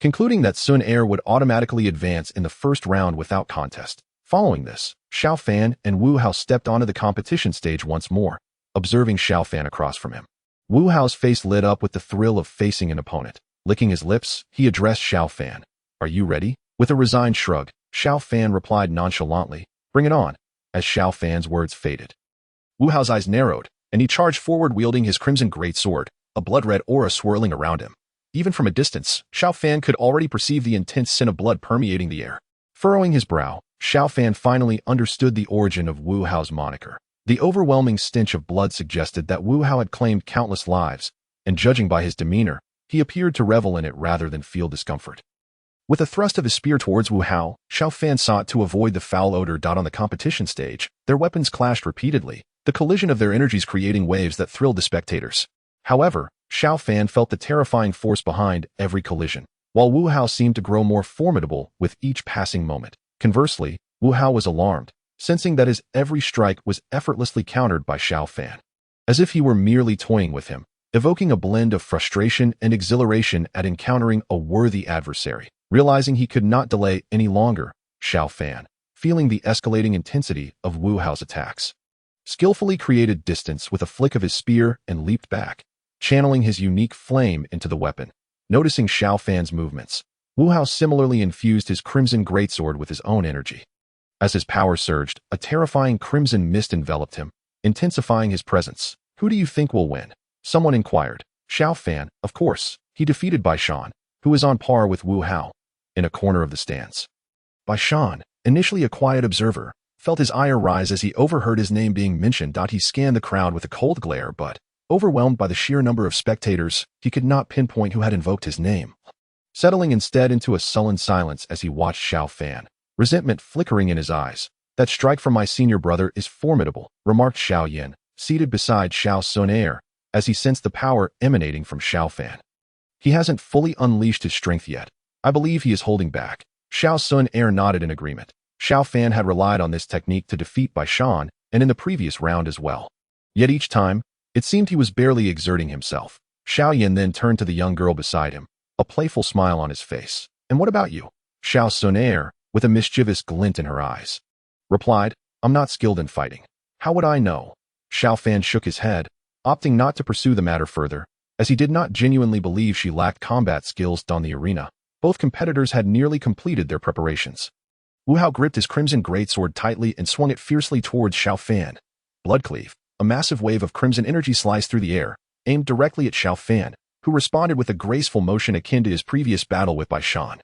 concluding that Sun Er would automatically advance in the first round without contest. Following this, Xiao Fan and Wu Hao stepped onto the competition stage once more, observing Xiao Fan across from him. Wu Hao's face lit up with the thrill of facing an opponent. Licking his lips, he addressed Xiao Fan. "Are you ready?" With a resigned shrug, Xiao Fan replied nonchalantly, "Bring it on." As Xiao Fan's words faded, Wu Hao's eyes narrowed, and he charged forward wielding his crimson greatsword, a blood-red aura swirling around him. Even from a distance, Xiao Fan could already perceive the intense scent of blood permeating the air. Furrowing his brow, Xiao Fan finally understood the origin of Wu Hao's moniker. The overwhelming stench of blood suggested that Wu Hao had claimed countless lives, and judging by his demeanor, he appeared to revel in it rather than feel discomfort. With a thrust of his spear towards Wu Hao, Xiao Fan sought to avoid the foul odor. On the competition stage, their weapons clashed repeatedly, the collision of their energies creating waves that thrilled the spectators. However, Xiao Fan felt the terrifying force behind every collision, while Wu Hao seemed to grow more formidable with each passing moment. Conversely, Wu Hao was alarmed, sensing that his every strike was effortlessly countered by Xiao Fan, as if he were merely toying with him, evoking a blend of frustration and exhilaration at encountering a worthy adversary. Realizing he could not delay any longer, Xiao Fan, feeling the escalating intensity of Wu Hao's attacks, skillfully created distance with a flick of his spear and leaped back, channeling his unique flame into the weapon. Noticing Xiao Fan's movements, Wu Hao similarly infused his crimson greatsword with his own energy. As his power surged, a terrifying crimson mist enveloped him, intensifying his presence. "Who do you think will win?" someone inquired. Xiao Fan, of course. He defeated Bai Shan, who is on par with Wu Hao, in a corner of the stands. Bai Shan, initially a quiet observer, felt his ire rise as he overheard his name being mentioned. He scanned the crowd with a cold glare, but, overwhelmed by the sheer number of spectators, he could not pinpoint who had invoked his name, settling instead into a sullen silence as he watched Xiao Fan, resentment flickering in his eyes. "That strike from my senior brother is formidable," remarked Xiao Yan, seated beside Xiao Sun, as he sensed the power emanating from Xiao Fan. "He hasn't fully unleashed his strength yet. I believe he is holding back." Xiao Sun nodded in agreement. Xiao Fan had relied on this technique to defeat Bai Shan, and in the previous round as well. Yet each time, it seemed he was barely exerting himself. Xiao Yan then turned to the young girl beside him, a playful smile on his face. "And what about you?" Xiao Sun, with a mischievous glint in her eyes, replied, "I'm not skilled in fighting." "How would I know?" Xiao Fan shook his head, opting not to pursue the matter further, as he did not genuinely believe she lacked combat skills on the arena. Both competitors had nearly completed their preparations. Wu Hao gripped his crimson greatsword tightly and swung it fiercely towards Xiao Fan. Bloodcleave, a massive wave of crimson energy sliced through the air, aimed directly at Xiao Fan, who responded with a graceful motion akin to his previous battle with Bai Shan.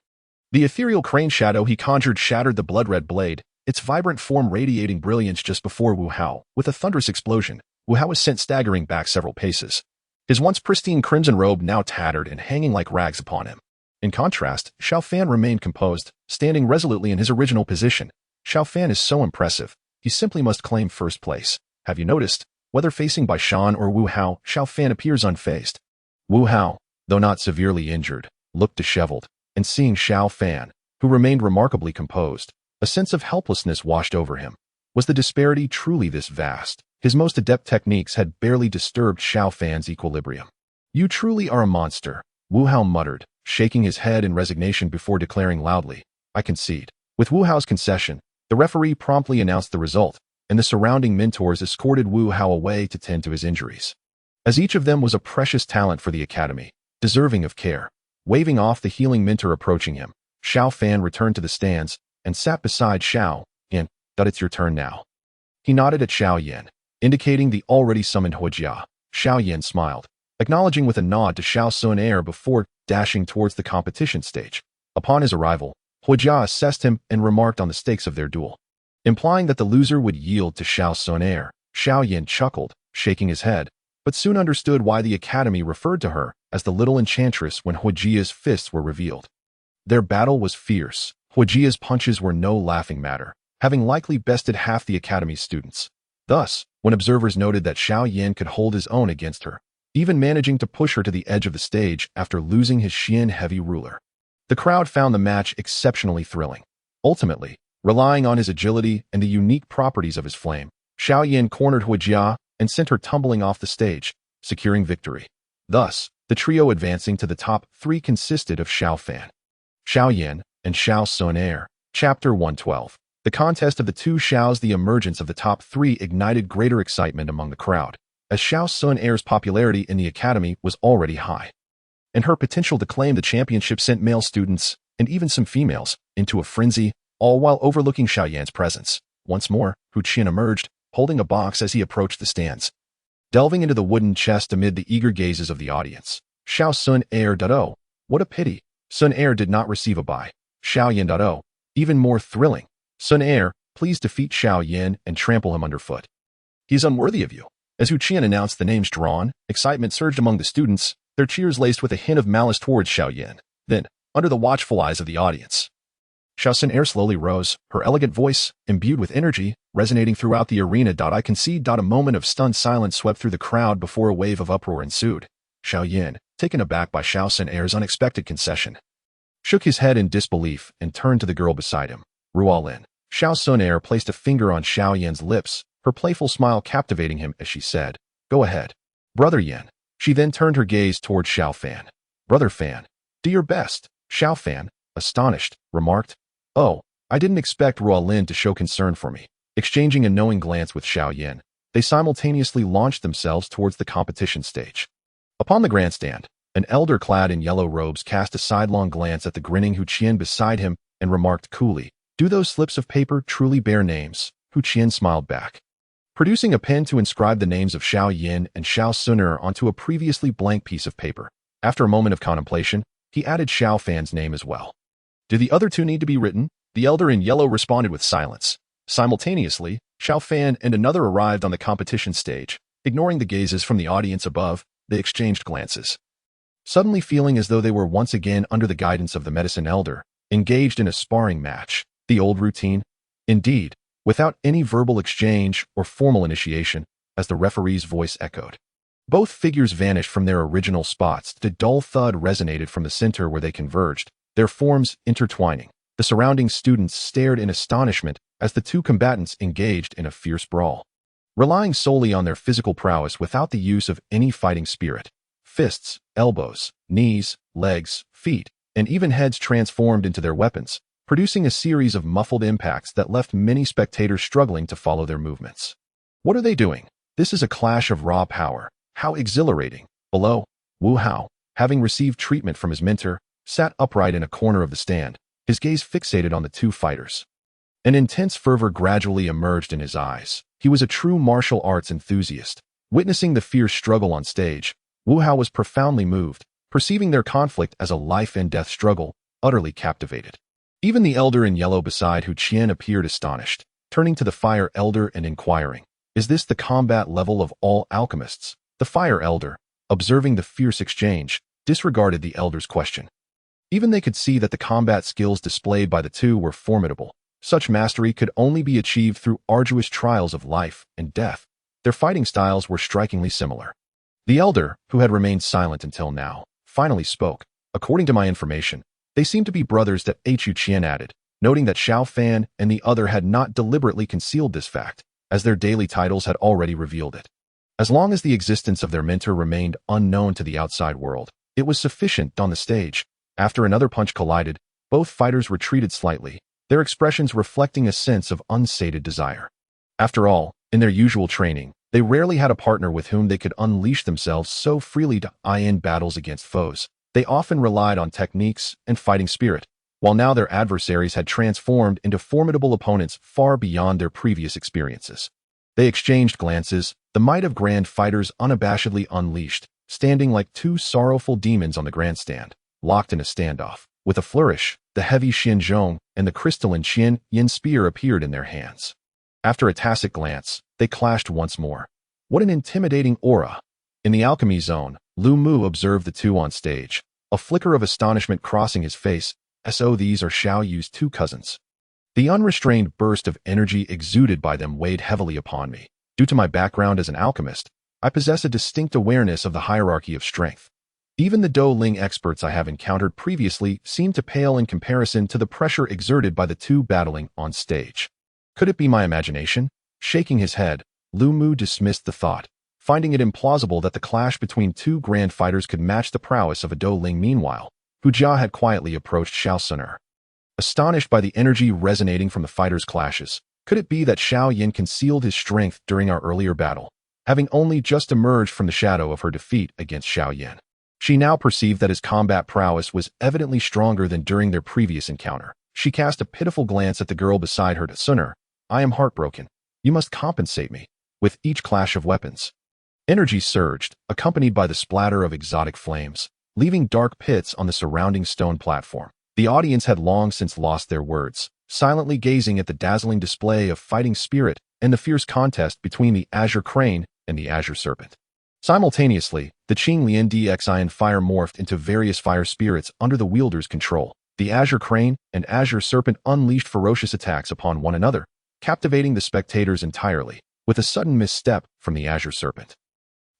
The ethereal crane shadow he conjured shattered the blood-red blade, its vibrant form radiating brilliance just before Wu Hao. With a thunderous explosion, Wu Hao was sent staggering back several paces, his once pristine crimson robe now tattered and hanging like rags upon him. In contrast, Xiao Fan remained composed, standing resolutely in his original position. Xiao Fan is so impressive, he simply must claim first place. Have you noticed? Whether facing Bai Shan or Wu Hao, Xiao Fan appears unfazed. Wu Hao, though not severely injured, looked disheveled, and seeing Xiao Fan, who remained remarkably composed, a sense of helplessness washed over him. Was the disparity truly this vast? His most adept techniques had barely disturbed Xiao Fan's equilibrium. "You truly are a monster," Wu Hao muttered, shaking his head in resignation before declaring loudly, "I concede." With Wu Hao's concession, the referee promptly announced the result, and the surrounding mentors escorted Wu Hao away to tend to his injuries. As each of them was a precious talent for the academy, deserving of care. Waving off the healing mentor approaching him, Xiao Fan returned to the stands and sat beside Xiao Yan. "It's your turn now." He nodded at Xiao Yan, indicating the already summoned Huojia. Xiao Yan smiled, acknowledging with a nod to Xiao Sun before dashing towards the competition stage. Upon his arrival, Huojia assessed him and remarked on the stakes of their duel, implying that the loser would yield to Xiao Sun. Xiao Yan chuckled, shaking his head, but soon understood why the academy referred to her as the Little Enchantress when Huojia's fists were revealed. Their battle was fierce. Huojia's punches were no laughing matter, having likely bested half the academy's students. Thus, when observers noted that Xiao Yan could hold his own against her, even managing to push her to the edge of the stage after losing his Xian heavy ruler, the crowd found the match exceptionally thrilling. Ultimately, relying on his agility and the unique properties of his flame, Xiao Yan cornered Huojia and sent her tumbling off the stage, securing victory. Thus, the trio advancing to the top three consisted of Xiao Fan, Xiao Yan, and Xiao Sun. Chapter 112. The contest of the two Xiaos. The emergence of the top three ignited greater excitement among the crowd, as Xiao Sun's popularity in the academy was already high, and her potential to claim the championship sent male students, and even some females, into a frenzy, all while overlooking Xiao Yan's presence. Once more, Hu Qin emerged, holding a box as he approached the stands, delving into the wooden chest amid the eager gazes of the audience. Xiao Sun. Oh, what a pity. Sun did not receive a bye. Xiao Yan. Oh, even more thrilling. Sun, please defeat Xiao Yan and trample him underfoot. He is unworthy of you. As Hu Qin announced the names drawn, excitement surged among the students, their cheers laced with a hint of malice towards Xiao Yan. Then, under the watchful eyes of the audience, Xiao Sun slowly rose, her elegant voice, imbued with energy, resonating throughout the arena. I concede. A moment of stunned silence swept through the crowd before a wave of uproar ensued. Xiao Yan, taken aback by Xiao Sun's unexpected concession, shook his head in disbelief and turned to the girl beside him. Ruolin. Xiao Sun placed a finger on Xiao Yan's lips, her playful smile captivating him as she said, "Go ahead, Brother Yan." She then turned her gaze toward Xiao Fan. "Brother Fan, do your best." Xiao Fan, astonished, remarked, "Oh, I didn't expect Ruolin to show concern for me." Exchanging a knowing glance with Xiao Yan, they simultaneously launched themselves towards the competition stage. Upon the grandstand, an elder clad in yellow robes cast a sidelong glance at the grinning Hu Qian beside him and remarked coolly, "Do those slips of paper truly bear names?" Hu Qian smiled back. Producing a pen to inscribe the names of Xiao Yan and Xiao Sun onto a previously blank piece of paper, after a moment of contemplation, he added Xiao Fan's name as well. "Do the other two need to be written?" The elder in yellow responded with silence. Simultaneously, Xiao Fan and another arrived on the competition stage. Ignoring the gazes from the audience above, they exchanged glances. Suddenly feeling as though they were once again under the guidance of the medicine elder, engaged in a sparring match, the old routine. Indeed, without any verbal exchange or formal initiation, as the referee's voice echoed. Both figures vanished from their original spots. The dull thud resonated from the center where they converged, their forms intertwining. The surrounding students stared in astonishment as the two combatants engaged in a fierce brawl. Relying solely on their physical prowess without the use of any fighting spirit, fists, elbows, knees, legs, feet, and even heads transformed into their weapons, producing a series of muffled impacts that left many spectators struggling to follow their movements. What are they doing? This is a clash of raw power. How exhilarating. Below, Wu Hao, having received treatment from his mentor, sat upright in a corner of the stand, his gaze fixated on the two fighters. An intense fervor gradually emerged in his eyes. He was a true martial arts enthusiast. Witnessing the fierce struggle on stage, Wu Hao was profoundly moved, perceiving their conflict as a life-and-death struggle, utterly captivated. Even the elder in yellow beside Hu Qian appeared astonished, turning to the fire elder and inquiring, "Is this the combat level of all alchemists?" The fire elder, observing the fierce exchange, disregarded the elder's question. Even they could see that the combat skills displayed by the two were formidable. Such mastery could only be achieved through arduous trials of life and death. Their fighting styles were strikingly similar. The elder, who had remained silent until now, finally spoke. "According to my information, they seem to be brothers." That Hu Qian added, noting that Xiao Fan and the other had not deliberately concealed this fact, as their daily titles had already revealed it. As long as the existence of their mentor remained unknown to the outside world, it was sufficient. On the stage, after another punch collided, both fighters retreated slightly, their expressions reflecting a sense of unsated desire. After all, in their usual training, they rarely had a partner with whom they could unleash themselves so freely to in battles against foes. They often relied on techniques and fighting spirit, while now their adversaries had transformed into formidable opponents far beyond their previous experiences. They exchanged glances, the might of grand fighters unabashedly unleashed, standing like two sorrowful demons on the grandstand, locked in a standoff. With a flourish, the heavy Xinzhong and the crystalline Qian Yin spear appeared in their hands. After a tacit glance, they clashed once more. What an intimidating aura! In the alchemy zone, Lu Mu observed the two on stage, a flicker of astonishment crossing his face. So these are Xiao Yu's two cousins. The unrestrained burst of energy exuded by them weighed heavily upon me. Due to my background as an alchemist, I possess a distinct awareness of the hierarchy of strength. Even the Dou Ling experts I have encountered previously seem to pale in comparison to the pressure exerted by the two battling on stage. Could it be my imagination? Shaking his head, Lu Mu dismissed the thought, finding it implausible that the clash between two grand fighters could match the prowess of a Dou Ling. Meanwhile, Hu Jia had quietly approached Xiao Sun. Astonished by the energy resonating from the fighters' clashes, could it be that Xiao Yan concealed his strength during our earlier battle, having only just emerged from the shadow of her defeat against Xiao Yan? She now perceived that his combat prowess was evidently stronger than during their previous encounter. She cast a pitiful glance at the girl beside her. "Sun, I am heartbroken. You must compensate me." With each clash of weapons, energy surged, accompanied by the splatter of exotic flames, leaving dark pits on the surrounding stone platform. The audience had long since lost their words, silently gazing at the dazzling display of fighting spirit and the fierce contest between the Azure Crane and the Azure Serpent. Simultaneously, the Qing Lian Dxian fire morphed into various fire spirits under the wielder's control. The Azure Crane and Azure Serpent unleashed ferocious attacks upon one another, captivating the spectators entirely, with a sudden misstep from the Azure Serpent.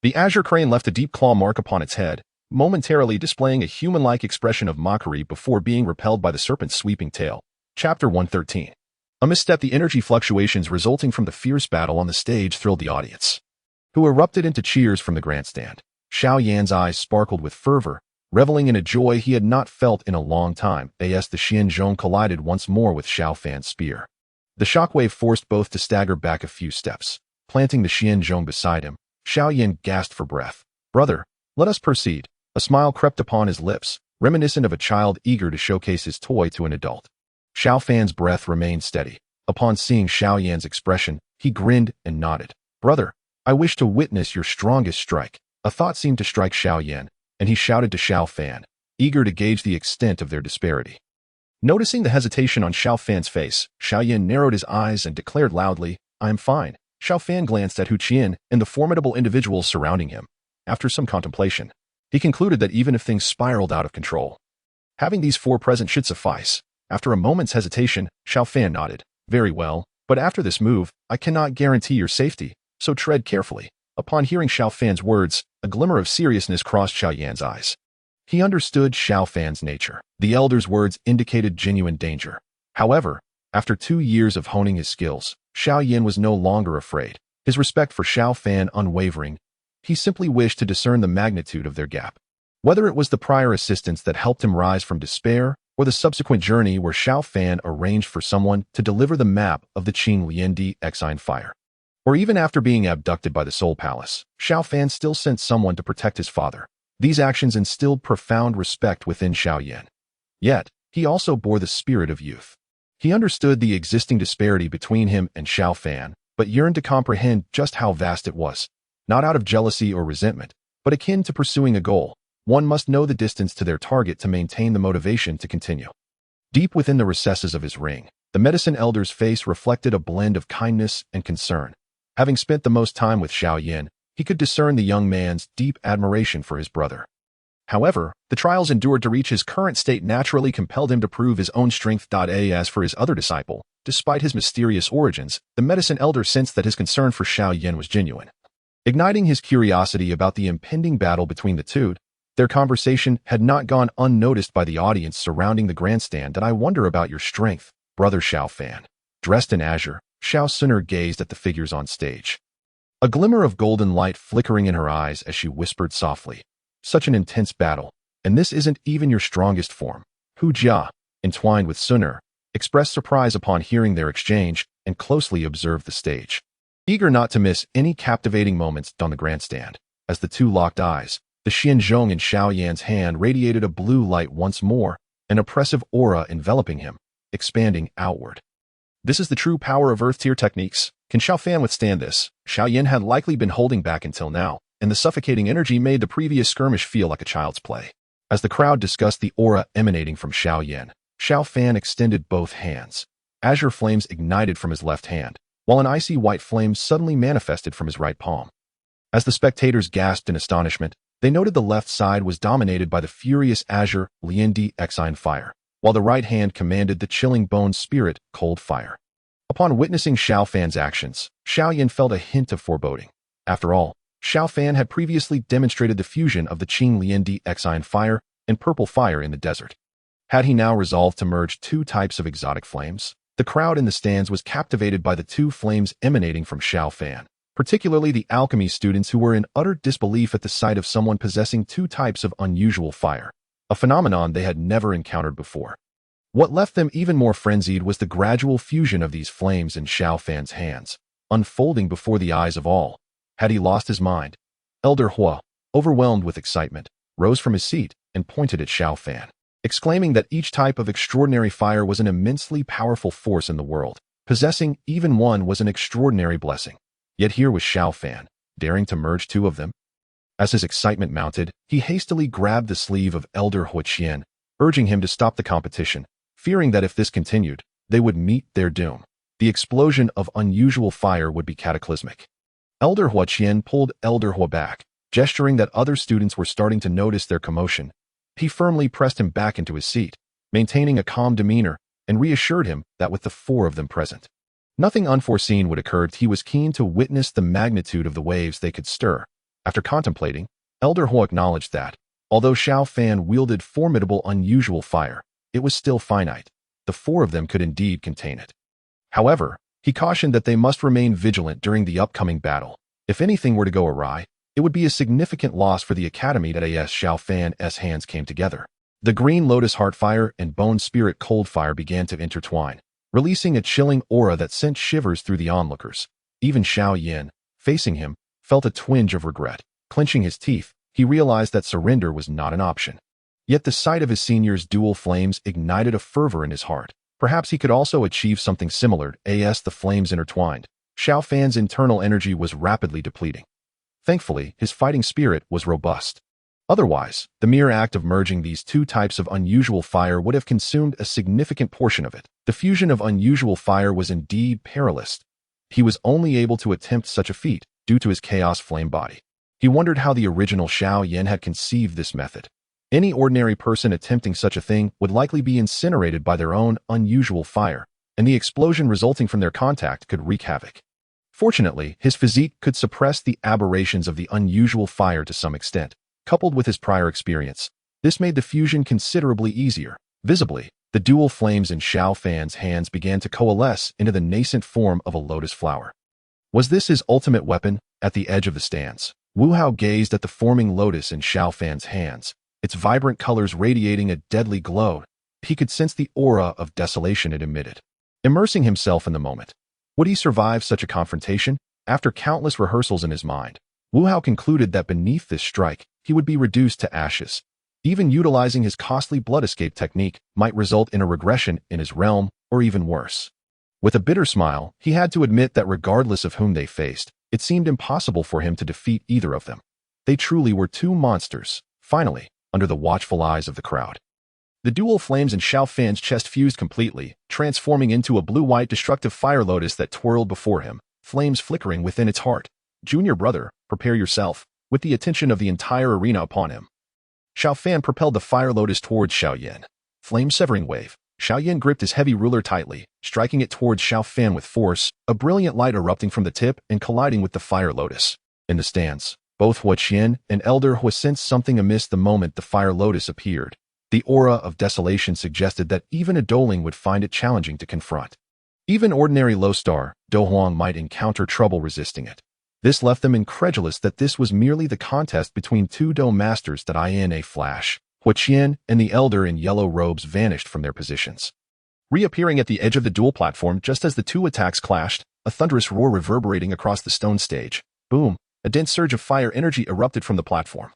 The Azure Crane left a deep claw mark upon its head, momentarily displaying a human-like expression of mockery before being repelled by the serpent's sweeping tail. Chapter 113. A misstep, the energy fluctuations resulting from the fierce battle on the stage thrilled the audience, who erupted into cheers from the grandstand. Xiao Yan's eyes sparkled with fervor, reveling in a joy he had not felt in a long time. As the Xianzhong collided once more with Xiao Fan's spear, the shockwave forced both to stagger back a few steps. Planting the Xianzhong beside him, Xiao Yan gasped for breath. "Brother, let us proceed." A smile crept upon his lips, reminiscent of a child eager to showcase his toy to an adult. Xiao Fan's breath remained steady. Upon seeing Xiao Yan's expression, he grinned and nodded. "Brother, I wish to witness your strongest strike." A thought seemed to strike Xiao Yan, and he shouted to Xiao Fan, eager to gauge the extent of their disparity. Noticing the hesitation on Xiao Fan's face, Xiao Yan narrowed his eyes and declared loudly, "I am fine." Xiao Fan glanced at Hu Qian and the formidable individuals surrounding him. After some contemplation, he concluded that even if things spiraled out of control, having these four present should suffice. After a moment's hesitation, Xiao Fan nodded. "Very well, but after this move, I cannot guarantee your safety, so tread carefully." Upon hearing Xiao Fan's words, a glimmer of seriousness crossed Xiao Yan's eyes. He understood Xiao Fan's nature. The elder's words indicated genuine danger. However, after 2 years of honing his skills, Xiao Yan was no longer afraid, his respect for Xiao Fan unwavering. He simply wished to discern the magnitude of their gap. Whether it was the prior assistance that helped him rise from despair, or the subsequent journey where Xiao Fan arranged for someone to deliver the map of the Qing Liandi Exine Fire, or even after being abducted by the Soul Palace, Xiao Fan still sent someone to protect his father. These actions instilled profound respect within Xiao Yan. Yet, he also bore the spirit of youth. He understood the existing disparity between him and Xiao Fan, but yearned to comprehend just how vast it was. Not out of jealousy or resentment, but akin to pursuing a goal. One must know the distance to their target to maintain the motivation to continue. Deep within the recesses of his ring, the medicine elder's face reflected a blend of kindness and concern. Having spent the most time with Xiao Yan, he could discern the young man's deep admiration for his brother. However, the trials endured to reach his current state naturally compelled him to prove his own strength. As for his other disciple, despite his mysterious origins, the medicine elder sensed that his concern for Xiao Yan was genuine. Igniting his curiosity about the impending battle between the two, their conversation had not gone unnoticed by the audience surrounding the grandstand. "I wonder about your strength, brother Xiao Fan." Dressed in azure, Xiao Suner gazed at the figures on stage, a glimmer of golden light flickering in her eyes as she whispered softly, "Such an intense battle, and this isn't even your strongest form." Hu Jia, entwined with Suner, expressed surprise upon hearing their exchange and closely observed the stage, eager not to miss any captivating moments on the grandstand. As the two locked eyes, the Xianzhong in Xiao Yan's hand radiated a blue light once more, an oppressive aura enveloping him, expanding outward. This is the true power of Earth-tier techniques. Can Xiao Fan withstand this? Xiao Yan had likely been holding back until now, and the suffocating energy made the previous skirmish feel like a child's play. As the crowd discussed the aura emanating from Xiao Yan, Xiao Fan extended both hands. Azure flames ignited from his left hand, while an icy white flame suddenly manifested from his right palm. As the spectators gasped in astonishment, they noted the left side was dominated by the furious azure Liandi Exine fire, while the right hand commanded the chilling bone spirit cold fire. Upon witnessing Xiao Fan's actions, Xiao Yan felt a hint of foreboding. After all, Xiao Fan had previously demonstrated the fusion of the Qing Liandi Exine fire and purple fire in the desert. Had he now resolved to merge two types of exotic flames? The crowd in the stands was captivated by the two flames emanating from Xiao Fan, particularly the alchemy students who were in utter disbelief at the sight of someone possessing two types of unusual fire, a phenomenon they had never encountered before. What left them even more frenzied was the gradual fusion of these flames in Xiao Fan's hands, unfolding before the eyes of all. Had he lost his mind? Elder Hua, overwhelmed with excitement, rose from his seat and pointed at Xiao Fan, exclaiming that each type of extraordinary fire was an immensely powerful force in the world. Possessing even one was an extraordinary blessing. Yet here was Xiao Fan, daring to merge two of them. As his excitement mounted, he hastily grabbed the sleeve of Elder Hu Qian, urging him to stop the competition, fearing that if this continued, they would meet their doom. The explosion of unusual fire would be cataclysmic. Elder Hu Qian pulled Elder Hua back, gesturing that other students were starting to notice their commotion. He firmly pressed him back into his seat, maintaining a calm demeanor, and reassured him that with the four of them present, nothing unforeseen would occur. He was keen to witness the magnitude of the waves they could stir. After contemplating, Elder Hua acknowledged that, although Xiao Fan wielded formidable unusual fire, it was still finite. The four of them could indeed contain it. However, he cautioned that they must remain vigilant during the upcoming battle. If anything were to go awry, it would be a significant loss for the academy that Xiao Fan's hands came together. The green Lotus Heartfire and Bone Spirit Coldfire began to intertwine, releasing a chilling aura that sent shivers through the onlookers. Even Xiao Yan, facing him, felt a twinge of regret. Clenching his teeth, he realized that surrender was not an option. Yet the sight of his senior's dual flames ignited a fervor in his heart. Perhaps he could also achieve something similar as the flames intertwined. Xiao Fan's internal energy was rapidly depleting. Thankfully, his fighting spirit was robust. Otherwise, the mere act of merging these two types of unusual fire would have consumed a significant portion of it. The fusion of unusual fire was indeed perilous. He was only able to attempt such a feat due to his chaos flame body. He wondered how the original Xiao Yan had conceived this method. Any ordinary person attempting such a thing would likely be incinerated by their own unusual fire, and the explosion resulting from their contact could wreak havoc. Fortunately, his physique could suppress the aberrations of the unusual fire to some extent. Coupled with his prior experience, this made the fusion considerably easier. Visibly, the dual flames in Xiao Fan's hands began to coalesce into the nascent form of a lotus flower. Was this his ultimate weapon? At the edge of the stands, Wu Hao gazed at the forming lotus in Xiao Fan's hands, its vibrant colors radiating a deadly glow. He could sense the aura of desolation it emitted. Immersing himself in the moment, would he survive such a confrontation? After countless rehearsals in his mind, Wu Hao concluded that beneath this strike, he would be reduced to ashes. Even utilizing his costly blood escape technique might result in a regression in his realm, or even worse. With a bitter smile, he had to admit that regardless of whom they faced, it seemed impossible for him to defeat either of them. They truly were two monsters. Finally, under the watchful eyes of the crowd, the dual flames in Xiao Fan's chest fused completely, transforming into a blue-white destructive fire lotus that twirled before him, flames flickering within its heart. Junior brother, prepare yourself, with the attention of the entire arena upon him. Xiao Fan propelled the fire lotus towards Xiao Yan. Flame-severing wave. Xiao Yan gripped his heavy ruler tightly, striking it towards Xiao Fan with force, a brilliant light erupting from the tip and colliding with the fire lotus. In the stands, both Hua Qian and Elder Hua sensed something amiss the moment the fire lotus appeared. The aura of desolation suggested that even a Douling would find it challenging to confront. Even ordinary low star, Do Huang might encounter trouble resisting it. This left them incredulous that this was merely the contest between two Do masters. That in a flash, Hua Qian and the Elder in yellow robes vanished from their positions. Reappearing at the edge of the duel platform just as the two attacks clashed, a thunderous roar reverberating across the stone stage. Boom! A dense surge of fire energy erupted from the platform,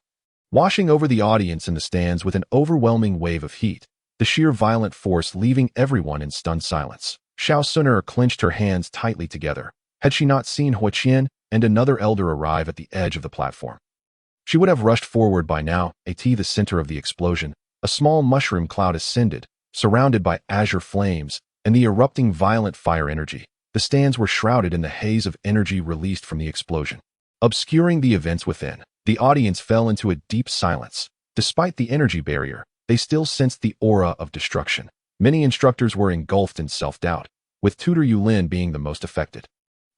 washing over the audience in the stands with an overwhelming wave of heat, the sheer violent force leaving everyone in stunned silence. Xiao Suner clenched her hands tightly together. Had she not seen Hua Qian and another elder arrive at the edge of the platform, she would have rushed forward by now. At the center of the explosion, a small mushroom cloud ascended, surrounded by azure flames and the erupting violent fire energy. The stands were shrouded in the haze of energy released from the explosion, obscuring the events within. The audience fell into a deep silence. Despite the energy barrier, they still sensed the aura of destruction. Many instructors were engulfed in self-doubt, with Tutor Yulin being the most affected.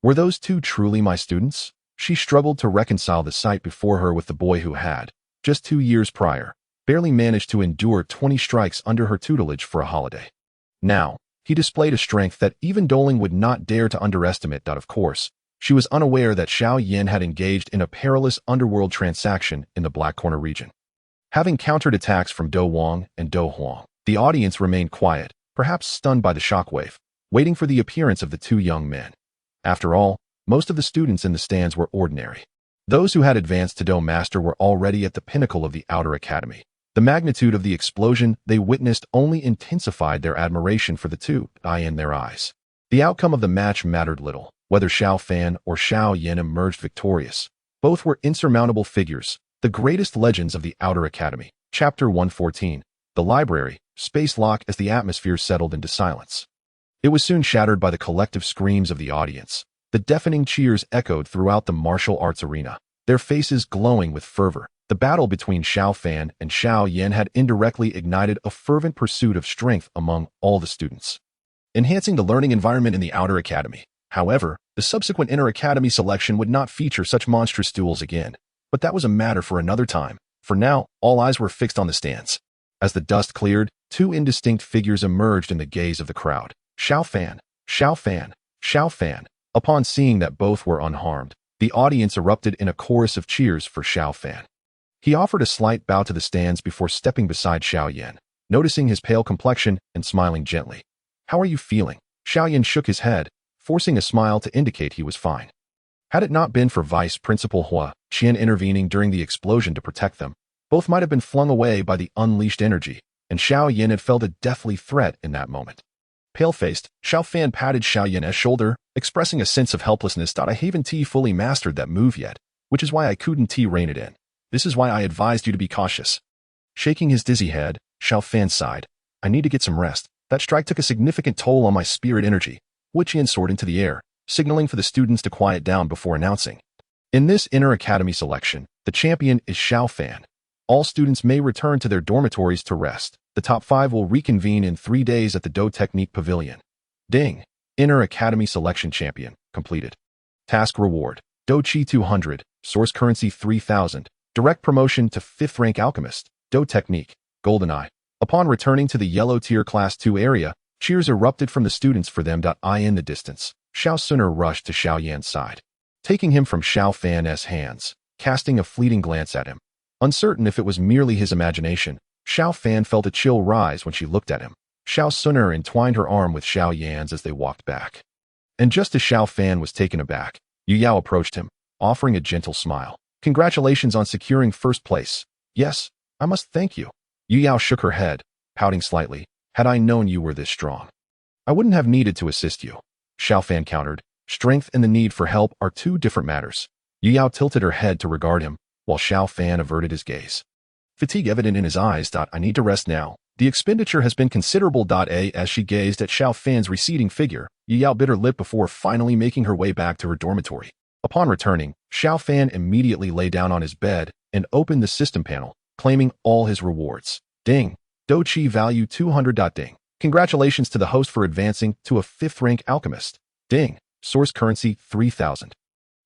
Were those two truly my students? She struggled to reconcile the sight before her with the boy who had, just 2 years prior, barely managed to endure 20 strikes under her tutelage for a holiday. Now, he displayed a strength that even Douling would not dare to underestimate. Of course, she was unaware that Xiao Yan had engaged in a perilous underworld transaction in the Black Corner region. Having countered attacks from Do Wang and Do Huang, the audience remained quiet, perhaps stunned by the shockwave, waiting for the appearance of the two young men. After all, most of the students in the stands were ordinary. Those who had advanced to Do Master were already at the pinnacle of the Outer Academy. The magnitude of the explosion they witnessed only intensified their admiration for the two in their eyes. The outcome of the match mattered little. Whether Xiao Fan or Xiao Yan emerged victorious, both were insurmountable figures, the greatest legends of the Outer Academy. Chapter 114. The Library, space lock. As the atmosphere settled into silence, it was soon shattered by the collective screams of the audience. The deafening cheers echoed throughout the martial arts arena, their faces glowing with fervor. The battle between Xiao Fan and Xiao Yan had indirectly ignited a fervent pursuit of strength among all the students, enhancing the learning environment in the Outer Academy. However, the subsequent inter-academy selection would not feature such monstrous duels again, but that was a matter for another time. For now, all eyes were fixed on the stands. As the dust cleared, two indistinct figures emerged in the gaze of the crowd. Xiao Fan, Xiao Fan, Xiao Fan. Upon seeing that both were unharmed, the audience erupted in a chorus of cheers for Xiao Fan. He offered a slight bow to the stands before stepping beside Xiao Yan, noticing his pale complexion and smiling gently. How are you feeling? Xiao Yan shook his head, forcing a smile to indicate he was fine. Had it not been for Vice Principal Hua Qian intervening during the explosion to protect them, both might have been flung away by the unleashed energy, and Xiao Yan had felt a deathly threat in that moment. Pale-faced, Xiao Fan patted Xiao Yan's shoulder, expressing a sense of helplessness. I haven't fully mastered that move yet, which is why I couldn't rein it in. This is why I advised you to be cautious. Shaking his dizzy head, Xiao Fan sighed. I need to get some rest. That strike took a significant toll on my spirit energy. Wu Qian soared into the air, signaling for the students to quiet down before announcing. In this inter-academy selection, the champion is Xiao Fan. All students may return to their dormitories to rest. The top 5 will reconvene in 3 days at the Dou Technique Pavilion. Ding! Inter-academy selection champion, completed. Task reward, Dou Chi 200, source currency 3000, direct promotion to 5th rank alchemist, Dou Technique, GoldenEye. Upon returning to the yellow tier class 2 area, cheers erupted from the students for them. In the distance, Xiao Suner rushed to Xiao Yan's side, taking him from Xiao Fan's hands, casting a fleeting glance at him. Uncertain if it was merely his imagination, Xiao Fan felt a chill rise when she looked at him. Xiao Suner entwined her arm with Xiao Yan's as they walked back. And just as Xiao Fan was taken aback, Yu Yao approached him, offering a gentle smile. Congratulations on securing first place. Yes, I must thank you. Yu Yao shook her head, pouting slightly. Had I known you were this strong, I wouldn't have needed to assist you. Xiao Fan countered. Strength and the need for help are 2 different matters. Yu Yao tilted her head to regard him, while Xiao Fan averted his gaze. Fatigue evident in his eyes. I need to rest now. The expenditure has been considerable. As she gazed at Xiao Fan's receding figure, Yu Yao bit her lip before finally making her way back to her dormitory. Upon returning, Xiao Fan immediately lay down on his bed and opened the system panel, claiming all his rewards. Ding! Dou Chi value 200. Ding! Congratulations to the host for advancing to a 5th rank alchemist. Ding! Source currency 3000.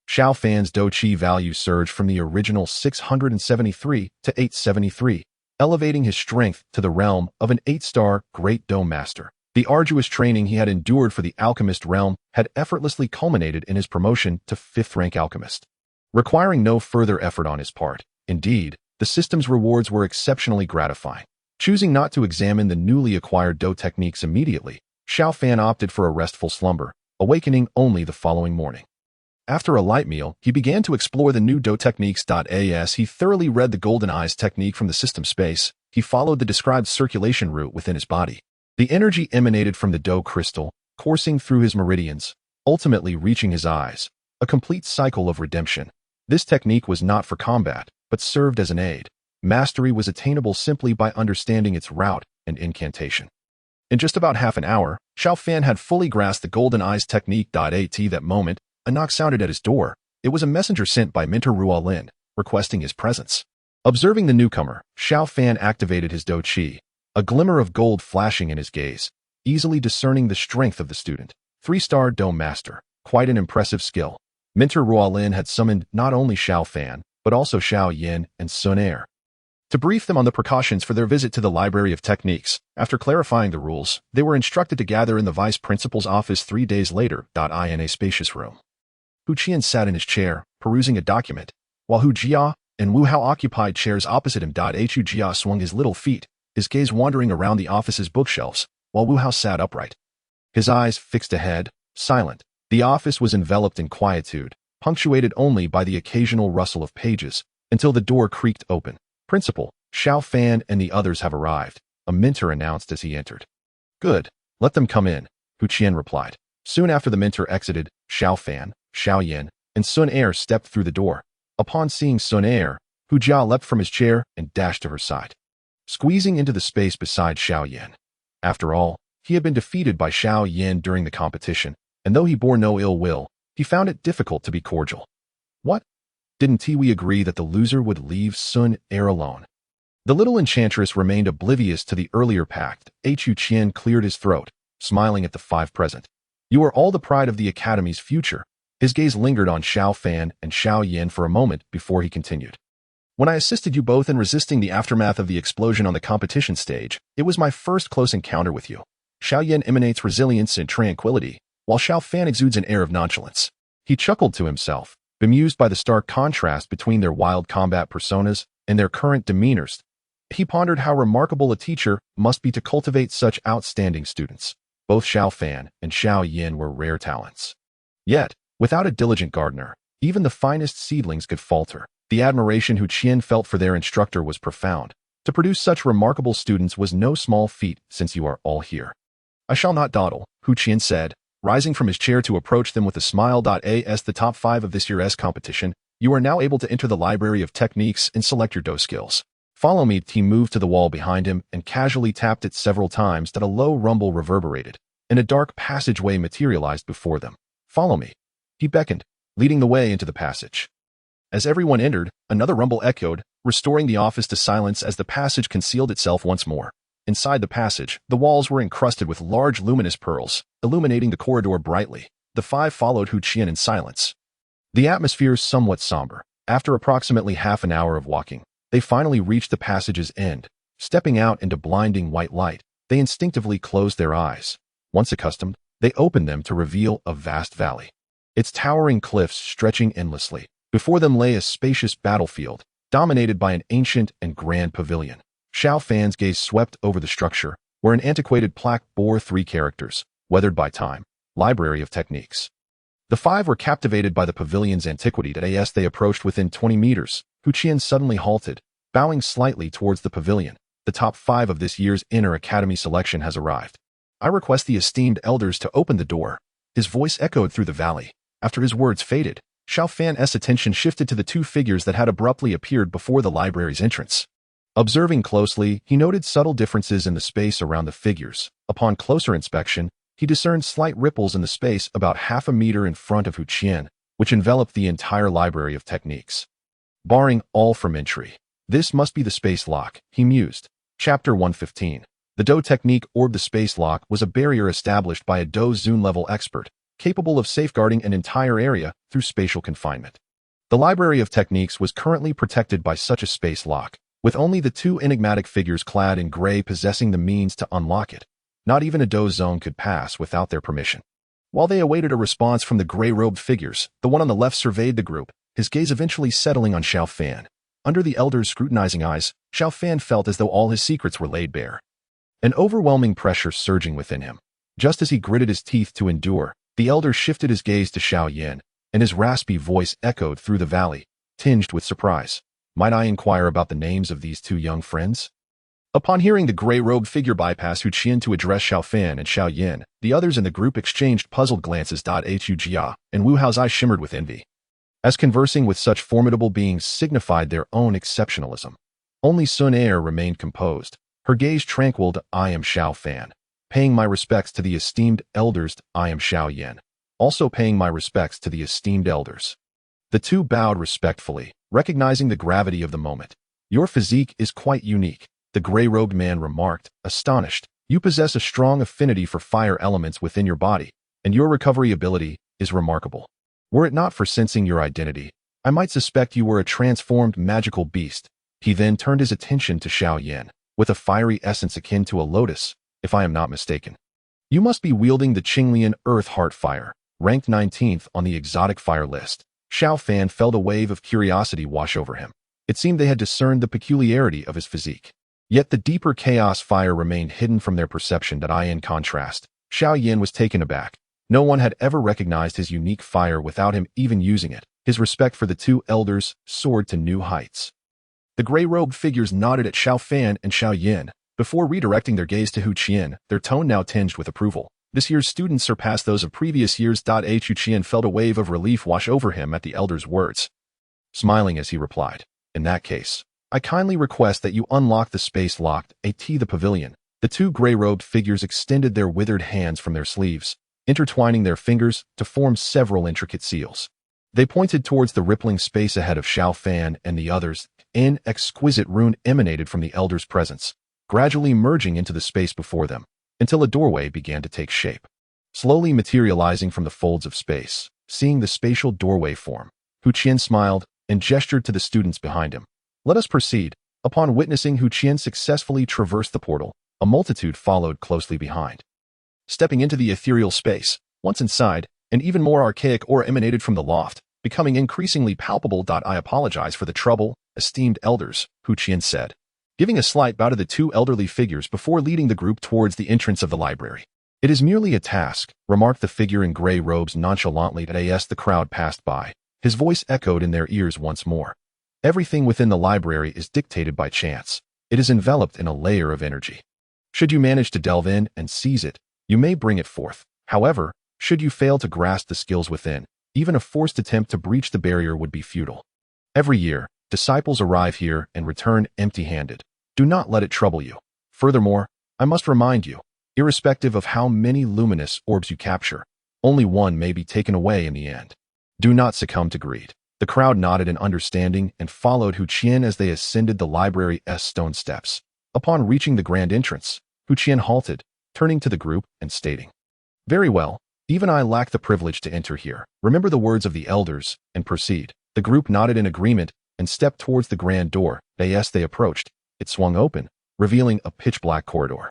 Xiao Fan's Dou Chi value surged from the original 673 to 873, elevating his strength to the realm of an 8-star Great Dou Master. The arduous training he had endured for the alchemist realm had effortlessly culminated in his promotion to 5th rank alchemist, requiring no further effort on his part. Indeed, the system's rewards were exceptionally gratifying. Choosing not to examine the newly acquired Dou techniques immediately, Xiao Fan opted for a restful slumber, awakening only the following morning. After a light meal, he began to explore the new Dou techniques. As he thoroughly read the Golden Eyes technique from the system space, he followed the described circulation route within his body. The energy emanated from the Dou crystal, coursing through his meridians, ultimately reaching his eyes, a complete cycle of redemption. This technique was not for combat, but served as an aid. Mastery was attainable simply by understanding its route and incantation. In just about half an hour, Xiao Fan had fully grasped the Golden Eyes technique. At that moment, a knock sounded at his door. It was a messenger sent by Mentor Ruolin, requesting his presence. Observing the newcomer, Xiao Fan activated his Dou Chi, a glimmer of gold flashing in his gaze, easily discerning the strength of the student. 3-star Dou Master, quite an impressive skill. Mentor Ruolin had summoned not only Xiao Fan, but also Xiao Yan and Sun Er, to brief them on the precautions for their visit to the Library of Techniques. After clarifying the rules, they were instructed to gather in the Vice Principal's office 3 days later. In a spacious room, Hu Qian sat in his chair, perusing a document, while Hu Jia and Wu Hao occupied chairs opposite him. Hu Jia swung his little feet, his gaze wandering around the office's bookshelves, while Wu Hao sat upright, his eyes fixed ahead, silent. The office was enveloped in quietude, punctuated only by the occasional rustle of pages, until the door creaked open. Principal, Xiao Fan and the others have arrived, a mentor announced as he entered. Good, let them come in, Hu Qian replied. Soon after the mentor exited, Xiao Fan, Xiao Yan, and Sun Er stepped through the door. Upon seeing Sun Er, Hu Jia leapt from his chair and dashed to her side, squeezing into the space beside Xiao Yan. After all, he had been defeated by Xiao Yan during the competition, and though he bore no ill will, he found it difficult to be cordial. What? Didn't we agree that the loser would leave Sun Er alone? The little enchantress remained oblivious to the earlier pact. Hu Qian cleared his throat, smiling at the 5 present. You are all the pride of the Academy's future. His gaze lingered on Xiao Fan and Xiao Yan for a moment before he continued. When I assisted you both in resisting the aftermath of the explosion on the competition stage, it was my first close encounter with you. Xiao Yan emanates resilience and tranquility, while Xiao Fan exudes an air of nonchalance. He chuckled to himself, bemused by the stark contrast between their wild combat personas and their current demeanors. He pondered how remarkable a teacher must be to cultivate such outstanding students. Both Xiao Fan and Xiao Yan were rare talents. Yet, without a diligent gardener, even the finest seedlings could falter. The admiration Hu Qian felt for their instructor was profound. To produce such remarkable students was no small feat, since you are all here. I shall not dawdle, Hu Qian said, rising from his chair to approach them with a smile. As the top 5 of this year's competition, you are now able to enter the library of techniques and select your Dou skills. Follow me. He moved to the wall behind him and casually tapped it several times. That a low rumble reverberated, and a dark passageway materialized before them. Follow me. He beckoned, leading the way into the passage. As everyone entered, another rumble echoed, restoring the office to silence as the passage concealed itself once more. Inside the passage, the walls were encrusted with large luminous pearls, illuminating the corridor brightly. The 5 followed Hu Qian in silence. The atmosphere somewhat somber. After approximately half an hour of walking, they finally reached the passage's end. Stepping out into blinding white light, they instinctively closed their eyes. Once accustomed, they opened them to reveal a vast valley. Its towering cliffs stretching endlessly. Before them lay a spacious battlefield, dominated by an ancient and grand pavilion. Xiao Fan's gaze swept over the structure, where an antiquated plaque bore 3 characters, weathered by time, Library of Techniques. The 5 were captivated by the pavilion's antiquity. As they approached within 20 meters, Hu Qian suddenly halted, bowing slightly towards the pavilion. The top 5 of this year's Inner Academy selection has arrived. I request the esteemed elders to open the door. His voice echoed through the valley. After his words faded, Xiao Fan's attention shifted to the 2 figures that had abruptly appeared before the library's entrance. Observing closely, he noted subtle differences in the space around the figures. Upon closer inspection, he discerned slight ripples in the space about half a meter in front of Hu Qian, which enveloped the entire library of techniques. Barring all from entry, this must be the space lock, he mused. Chapter 115. The Dou technique or the space lock was a barrier established by a Dou Zun-level expert, capable of safeguarding an entire area through spatial confinement. The library of techniques was currently protected by such a space lock, with only the 2 enigmatic figures clad in gray possessing the means to unlock it. Not even a Dou zone could pass without their permission. While they awaited a response from the gray-robed figures, the one on the left surveyed the group, his gaze eventually settling on Xiao Fan. Under the elder's scrutinizing eyes, Xiao Fan felt as though all his secrets were laid bare. An overwhelming pressure surging within him. Just as he gritted his teeth to endure, the elder shifted his gaze to Xiao Yan, and his raspy voice echoed through the valley, tinged with surprise. Might I inquire about the names of these 2 young friends? Upon hearing the gray-robed figure bypass Hu Qian to address Xiao Fan and Xiao Yan, the others in the group exchanged puzzled glances. Hu Jia and Wu Hao's eyes shimmered with envy, as conversing with such formidable beings signified their own exceptionalism. Only Sun Er remained composed, her gaze tranquil. I am Xiao Fan, paying my respects to the esteemed elders. I am Xiao Yan, also paying my respects to the esteemed elders. The 2 bowed respectfully, recognizing the gravity of the moment. Your physique is quite unique, the gray-robed man remarked, astonished. You possess a strong affinity for fire elements within your body, and your recovery ability is remarkable. Were it not for sensing your identity, I might suspect you were a transformed magical beast. He then turned his attention to Xiao Yan, with a fiery essence akin to a lotus, if I am not mistaken. You must be wielding the Qinglian Earth Heart Fire, ranked 19th on the exotic fire list. Xiao Fan felt a wave of curiosity wash over him. It seemed they had discerned the peculiarity of his physique. Yet the deeper chaos fire remained hidden from their perception. In contrast, Xiao Yan was taken aback. No one had ever recognized his unique fire without him even using it. His respect for the 2 elders soared to new heights. The gray-robed figures nodded at Xiao Fan and Xiao Yan, before redirecting their gaze to Hu Qian, their tone now tinged with approval. This year's students surpassed those of previous years. Hu Qian felt a wave of relief wash over him at the elder's words, smiling as he replied, in that case, I kindly request that you unlock the space locked the pavilion. The 2 gray-robed figures extended their withered hands from their sleeves, intertwining their fingers to form several intricate seals. They pointed towards the rippling space ahead of Xiao Fan and the others. An exquisite rune emanated from the elder's presence, gradually merging into the space before them, until a doorway began to take shape. Slowly materializing from the folds of space, seeing the spatial doorway form, Hu Qian smiled and gestured to the students behind him. Let us proceed. Upon witnessing Hu Qian successfully traverse the portal, a multitude followed closely behind. Stepping into the ethereal space, Once inside, an even more archaic aura emanated from the loft, becoming increasingly palpable. I apologize for the trouble, esteemed elders, Hu Qian said, giving a slight bow to the two elderly figures before leading the group towards the entrance of the library. It is merely a task, remarked the figure in gray robes nonchalantly as the crowd passed by. His voice echoed in their ears once more. Everything within the library is dictated by chance. It is enveloped in a layer of energy. Should you manage to delve in and seize it, you may bring it forth. However, should you fail to grasp the skills within, even a forced attempt to breach the barrier would be futile. Every year, disciples arrive here and return empty-handed. Do not let it trouble you. Furthermore, I must remind you, irrespective of how many luminous orbs you capture, only one may be taken away in the end. Do not succumb to greed. The crowd nodded in understanding and followed Hu Qian as they ascended the library's stone steps. Upon reaching the grand entrance, Hu Qian halted, turning to the group and stating, "Very well, even I lack the privilege to enter here. Remember the words of the elders and proceed." The group nodded in agreement and stepped towards the grand door. As they approached, it swung open, revealing a pitch-black corridor.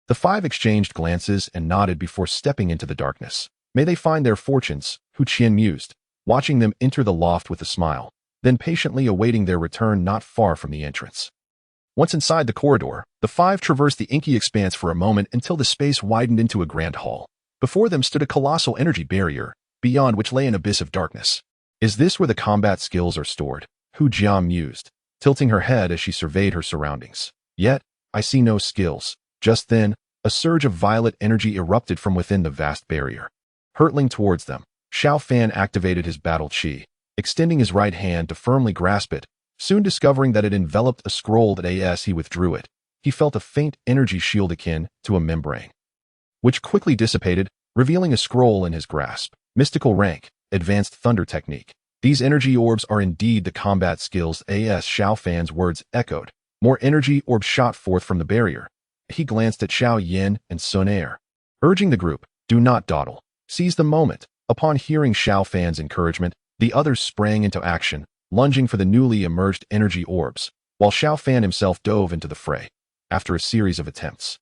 The five exchanged glances and nodded before stepping into the darkness. May they find their fortunes, Hu Qian mused, watching them enter the loft with a smile, then patiently awaiting their return not far from the entrance. Once inside the corridor, the five traversed the inky expanse for a moment until the space widened into a grand hall. Before them stood a colossal energy barrier, beyond which lay an abyss of darkness. Is this where the combat skills are stored? Hu Jia mused, tilting her head as she surveyed her surroundings. Yet, I see no skills. Just then, a surge of violet energy erupted from within the vast barrier. Hurtling towards them, Xiao Fan activated his battle chi, extending his right hand to firmly grasp it. Soon discovering that it enveloped a scroll as he withdrew it, he felt a faint energy shield akin to a membrane, which quickly dissipated, revealing a scroll in his grasp. Mystical rank, advanced thunder technique. These energy orbs are indeed the combat skills. Xiao Fan's words echoed. More energy orbs shot forth from the barrier. He glanced at Xiao Yan and Sun Er, urging the group, do not dawdle. Seize the moment. Upon hearing Xiao Fan's encouragement, the others sprang into action, lunging for the newly emerged energy orbs, while Xiao Fan himself dove into the fray. After a series of attempts,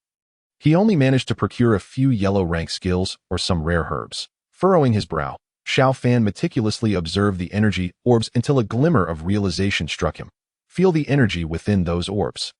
he only managed to procure a few yellow rank skills or some rare herbs. Furrowing his brow, Xiao Fan meticulously observed the energy orbs until a glimmer of realization struck him. Feel the energy within those orbs.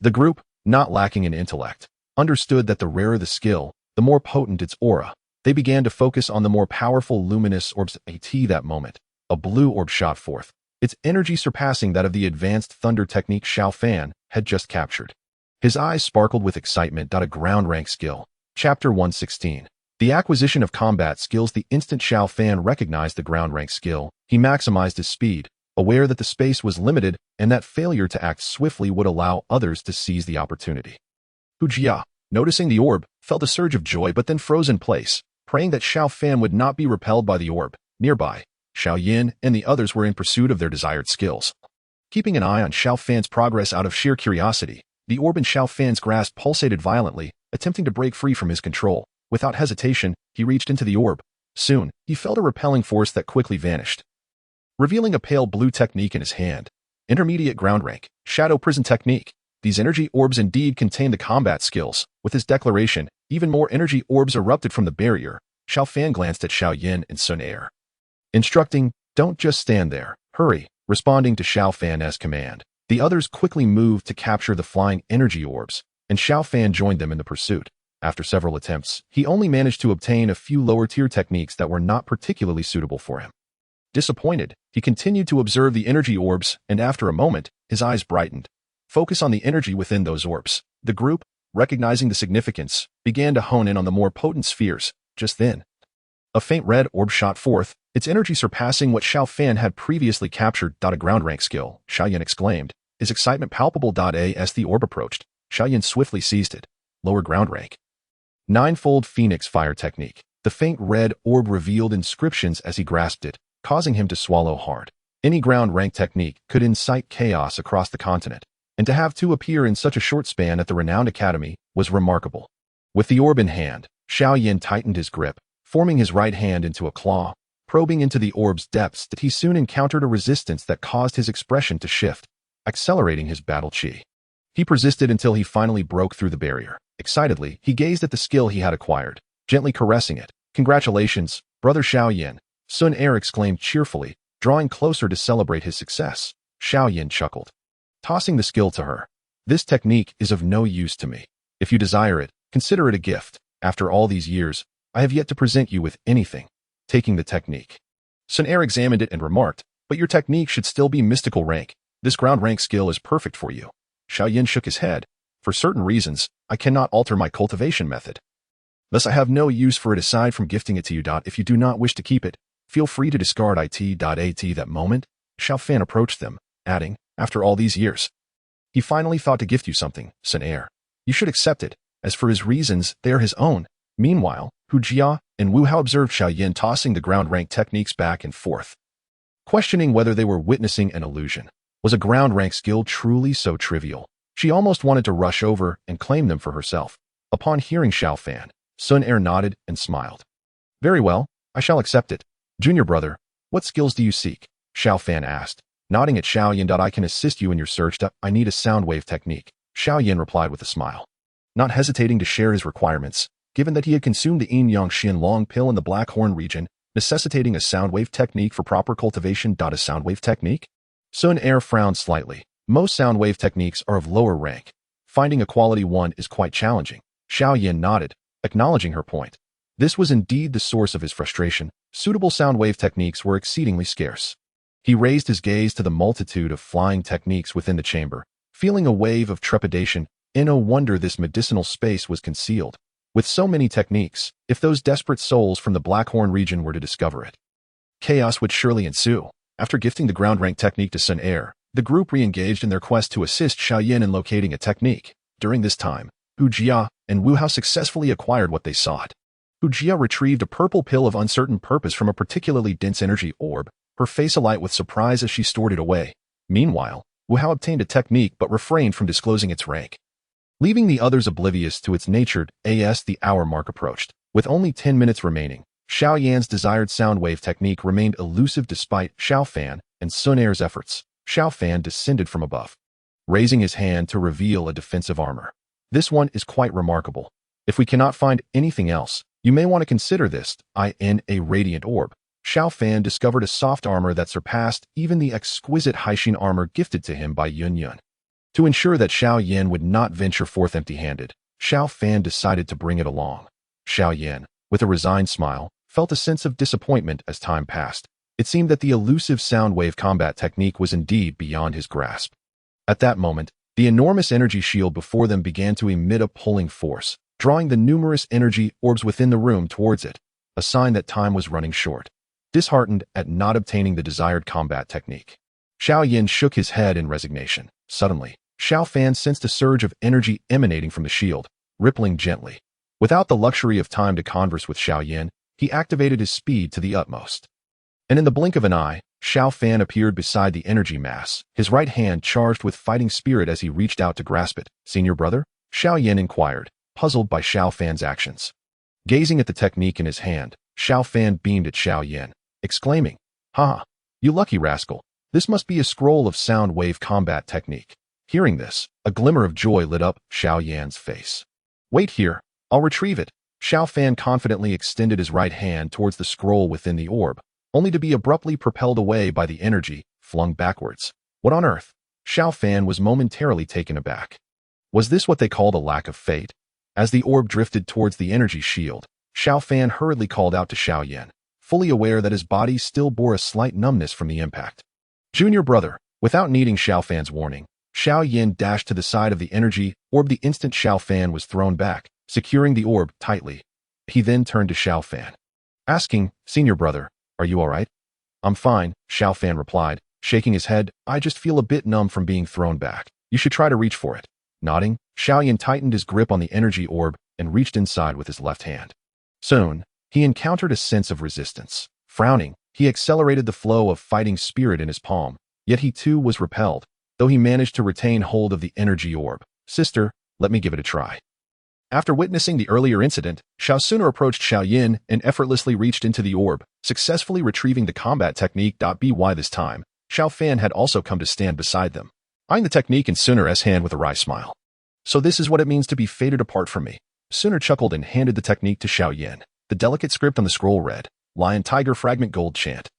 The group, not lacking in intellect, understood that the rarer the skill, the more potent its aura. They began to focus on the more powerful luminous orbs. At that moment, a blue orb shot forth, its energy surpassing that of the advanced thunder technique Xiao Fan had just captured. His eyes sparkled with excitement. A ground rank skill. Chapter 116. The acquisition of combat skills. The instant Xiao Fan recognized the ground rank skill, he maximized his speed, aware that the space was limited and that failure to act swiftly would allow others to seize the opportunity. Hu Jia, noticing the orb, felt a surge of joy but then froze in place, praying that Xiao Fan would not be repelled by the orb. Nearby, Xiao Yan and the others were in pursuit of their desired skills. Keeping an eye on Xiao Fan's progress out of sheer curiosity, the orb in Xiao Fan's grasp pulsated violently, attempting to break free from his control. Without hesitation, he reached into the orb. Soon, he felt a repelling force that quickly vanished, revealing a pale blue technique in his hand. Intermediate ground rank, shadow prison technique. These energy orbs indeed contain the combat skills. With his declaration, even more energy orbs erupted from the barrier. Xiao Fan glanced at Xiao Yan and Sun Er, instructing, don't just stand there, hurry. Responding to Xiao Fan's command, the others quickly moved to capture the flying energy orbs, and Xiao Fan joined them in the pursuit. After several attempts, he only managed to obtain a few lower-tier techniques that were not particularly suitable for him. Disappointed, he continued to observe the energy orbs, and after a moment, his eyes brightened. Focus on the energy within those orbs. The group, recognizing the significance, began to hone in on the more potent spheres. Just then, a faint red orb shot forth, its energy surpassing what Xiao Fan had previously captured. A ground rank skill, Xiao Yan exclaimed, his excitement palpable. As the orb approached, Xiao Yan swiftly seized it. Lower ground rank. Ninefold Phoenix Fire Technique. The faint red orb revealed inscriptions as he grasped it, causing him to swallow hard. Any ground rank technique could incite chaos across the continent, and to have two appear in such a short span at the renowned academy was remarkable. With the orb in hand, Xiao Yan tightened his grip, forming his right hand into a claw. Probing into the orb's depths, he soon encountered a resistance that caused his expression to shift, accelerating his battle chi. He persisted until he finally broke through the barrier. Excitedly, he gazed at the skill he had acquired, gently caressing it. Congratulations, brother Xiao Yan, Sun Er exclaimed cheerfully, drawing closer to celebrate his success. Xiao Yan chuckled, tossing the skill to her. This technique is of no use to me. If you desire it, consider it a gift. After all these years, I have yet to present you with anything. Taking the technique. Sun Er examined it and remarked, but your technique should still be mystical rank. This ground rank skill is perfect for you. Xiao Yan shook his head. For certain reasons, I cannot alter my cultivation method. Thus I have no use for it aside from gifting it to you. If you do not wish to keep it, feel free to discard it. At that moment, Xiao Fan approached them, adding, after all these years. He finally thought to gift you something, Sun Er. You should accept it. As for his reasons, they are his own. Meanwhile, Hu Jia and Wu Hao observed Xiao Yan tossing the ground rank techniques back and forth, questioning whether they were witnessing an illusion. Was a ground rank skill truly so trivial? She almost wanted to rush over and claim them for herself. Upon hearing Xiao Fan, Sun Er nodded and smiled. Very well, I shall accept it. Junior brother, what skills do you seek? Xiao Fan asked, nodding at Xiao Yan. I can assist you in your search. I need a sound wave technique. Xiao Yan replied with a smile, not hesitating to share his requirements, given that he had consumed the Yin Yang Xin Long pill in the Black Horn region, necessitating a sound wave technique for proper cultivation. A sound wave technique? Sun Er frowned slightly. Most sound wave techniques are of lower rank. Finding a quality one is quite challenging. Xiao Yan nodded, acknowledging her point. This was indeed the source of his frustration. Suitable sound wave techniques were exceedingly scarce. He raised his gaze to the multitude of flying techniques within the chamber, feeling a wave of trepidation. No wonder this medicinal space was concealed. With so many techniques, if those desperate souls from the Blackhorn region were to discover it, chaos would surely ensue. After gifting the ground rank technique to Sun Er, the group re-engaged in their quest to assist Xiao Yan in locating a technique. During this time, Hu Jia and Wu Hao successfully acquired what they sought. Hu Jia retrieved a purple pill of uncertain purpose from a particularly dense energy orb, her face alight with surprise as she stored it away. Meanwhile, Wu Hao obtained a technique but refrained from disclosing its rank, leaving the others oblivious to its nature. As the hour mark approached, with only 10 minutes remaining, Xiao Yan's desired sound wave technique remained elusive despite Xiao Fan and Sun Er's efforts. Xiao Fan descended from above, raising his hand to reveal a defensive armor. This one is quite remarkable. If we cannot find anything else, you may want to consider this. In a radiant orb, Xiao Fan discovered a soft armor that surpassed even the exquisite Haixin armor gifted to him by Yun Yun. To ensure that Xiao Yan would not venture forth empty-handed, Xiao Fan decided to bring it along. Xiao Yan, with a resigned smile, felt a sense of disappointment as time passed. It seemed that the elusive sound wave combat technique was indeed beyond his grasp. At that moment, the enormous energy shield before them began to emit a pulling force, drawing the numerous energy orbs within the room towards it, a sign that time was running short. Disheartened at not obtaining the desired combat technique, Xiao Yan shook his head in resignation. Suddenly, Xiao Fan sensed a surge of energy emanating from the shield, rippling gently. Without the luxury of time to converse with Xiao Yan, he activated his speed to the utmost. And in the blink of an eye, Xiao Fan appeared beside the energy mass, his right hand charged with fighting spirit as he reached out to grasp it. Senior brother? Xiao Yan inquired, puzzled by Xiao Fan's actions. Gazing at the technique in his hand, Xiao Fan beamed at Xiao Yan, exclaiming, "Ha! You lucky rascal. This must be a scroll of sound wave combat technique." Hearing this, a glimmer of joy lit up Xiao Yan's face. "Wait here, I'll retrieve it." Xiao Fan confidently extended his right hand towards the scroll within the orb, only to be abruptly propelled away by the energy, flung backwards. What on earth? Xiao Fan was momentarily taken aback. Was this what they called a lack of fate? As the orb drifted towards the energy shield, Xiao Fan hurriedly called out to Xiao Yan, fully aware that his body still bore a slight numbness from the impact. "Junior brother," without needing Xiao Fan's warning, Xiao Yan dashed to the side of the energy orb the instant Xiao Fan was thrown back, securing the orb tightly. He then turned to Xiao Fan, asking, "Senior brother, are you all right?" "I'm fine," Xiao Fan replied, shaking his head. "I just feel a bit numb from being thrown back. You should try to reach for it." Nodding, Xiao Yan tightened his grip on the energy orb and reached inside with his left hand. Soon, he encountered a sense of resistance. Frowning, he accelerated the flow of fighting spirit in his palm, yet he too was repelled, though he managed to retain hold of the energy orb. "Sister, let me give it a try." After witnessing the earlier incident, Xiao Suner approached Xiao Yan and effortlessly reached into the orb, successfully retrieving the combat technique. By this time, Xiao Fan had also come to stand beside them, eyeing the technique in Suner's hand with a wry smile. "So this is what it means to be fated apart from me." Suner chuckled and handed the technique to Xiao Yan. The delicate script on the scroll read, Lion Tiger Fragment Gold Chant.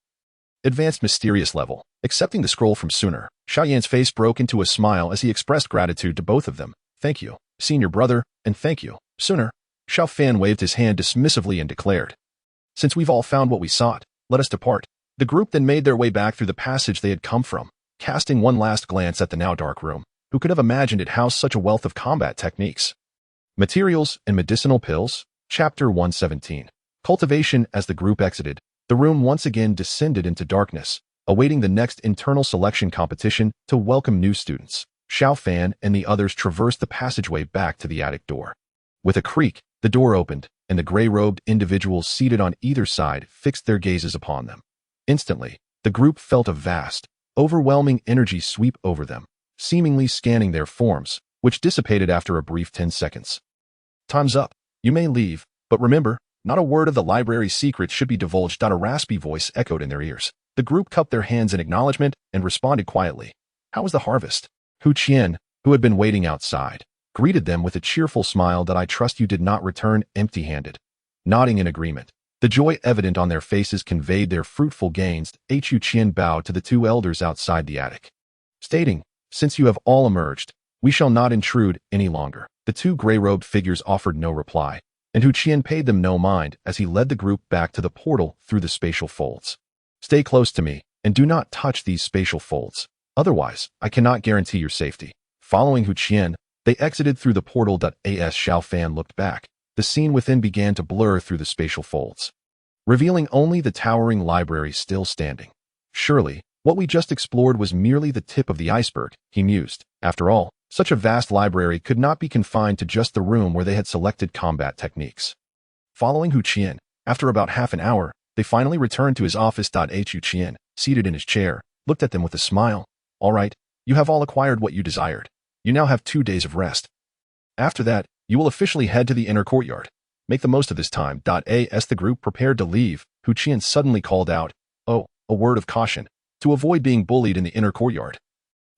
Advanced Mysterious Level. Accepting the scroll from Sooner, Xiao Yan's face broke into a smile as he expressed gratitude to both of them. Thank you, senior brother, and thank you, Sooner. Xiao Fan waved his hand dismissively and declared, Since we've all found what we sought, let us depart. The group then made their way back through the passage they had come from, casting one last glance at the now dark room. Who could have imagined it housed such a wealth of combat techniques? Materials and Medicinal Pills. Chapter 117. Cultivation. As the group exited, the room once again descended into darkness, awaiting the next internal selection competition to welcome new students. Xiao Fan and the others traversed the passageway back to the attic door. With a creak, the door opened, and the gray-robed individuals seated on either side fixed their gazes upon them. Instantly, the group felt a vast, overwhelming energy sweep over them, seemingly scanning their forms, which dissipated after a brief 10 seconds. Time's up. You may leave, but remember, not a word of the library's secrets should be divulged. A raspy voice echoed in their ears. The group cupped their hands in acknowledgement and responded quietly. How was the harvest? Hu Qian, who had been waiting outside, greeted them with a cheerful smile. That I trust you did not return empty-handed. Nodding in agreement, the joy evident on their faces conveyed their fruitful gains. Hu Qian bowed to the two elders outside the attic, stating, Since you have all emerged, we shall not intrude any longer. The two gray-robed figures offered no reply, and Hu Qian paid them no mind as he led the group back to the portal through the spatial folds. Stay close to me, and do not touch these spatial folds. Otherwise, I cannot guarantee your safety. Following Hu Qian, they exited through the portal. As Xiao Fan looked back, the scene within began to blur through the spatial folds, revealing only the towering library still standing. Surely, what we just explored was merely the tip of the iceberg, he mused. After all, such a vast library could not be confined to just the room where they had selected combat techniques. Following Hu Qian, after about half an hour, they finally returned to his office. Hu Qian, seated in his chair, looked at them with a smile. All right, you have all acquired what you desired. You now have 2 days of rest. After that, you will officially head to the inner courtyard. Make the most of this time. As the group prepared to leave, Hu Qian suddenly called out, Oh, a word of caution. To avoid being bullied in the inner courtyard,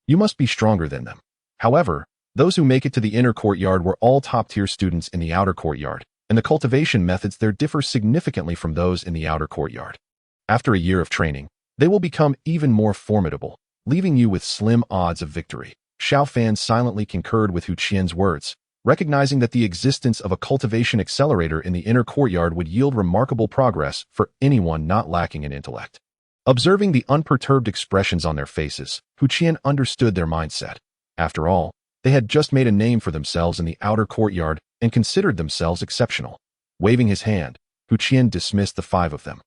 you must be stronger than them. However, those who make it to the inner courtyard were all top-tier students in the outer courtyard, and the cultivation methods there differ significantly from those in the outer courtyard. After a year of training, they will become even more formidable, leaving you with slim odds of victory. Xiao Fan silently concurred with Hu Qian's words, recognizing that the existence of a cultivation accelerator in the inner courtyard would yield remarkable progress for anyone not lacking in intellect. Observing the unperturbed expressions on their faces, Hu Qian understood their mindset. After all, they had just made a name for themselves in the outer courtyard and considered themselves exceptional. Waving his hand, Hu Qian dismissed the 5 of them,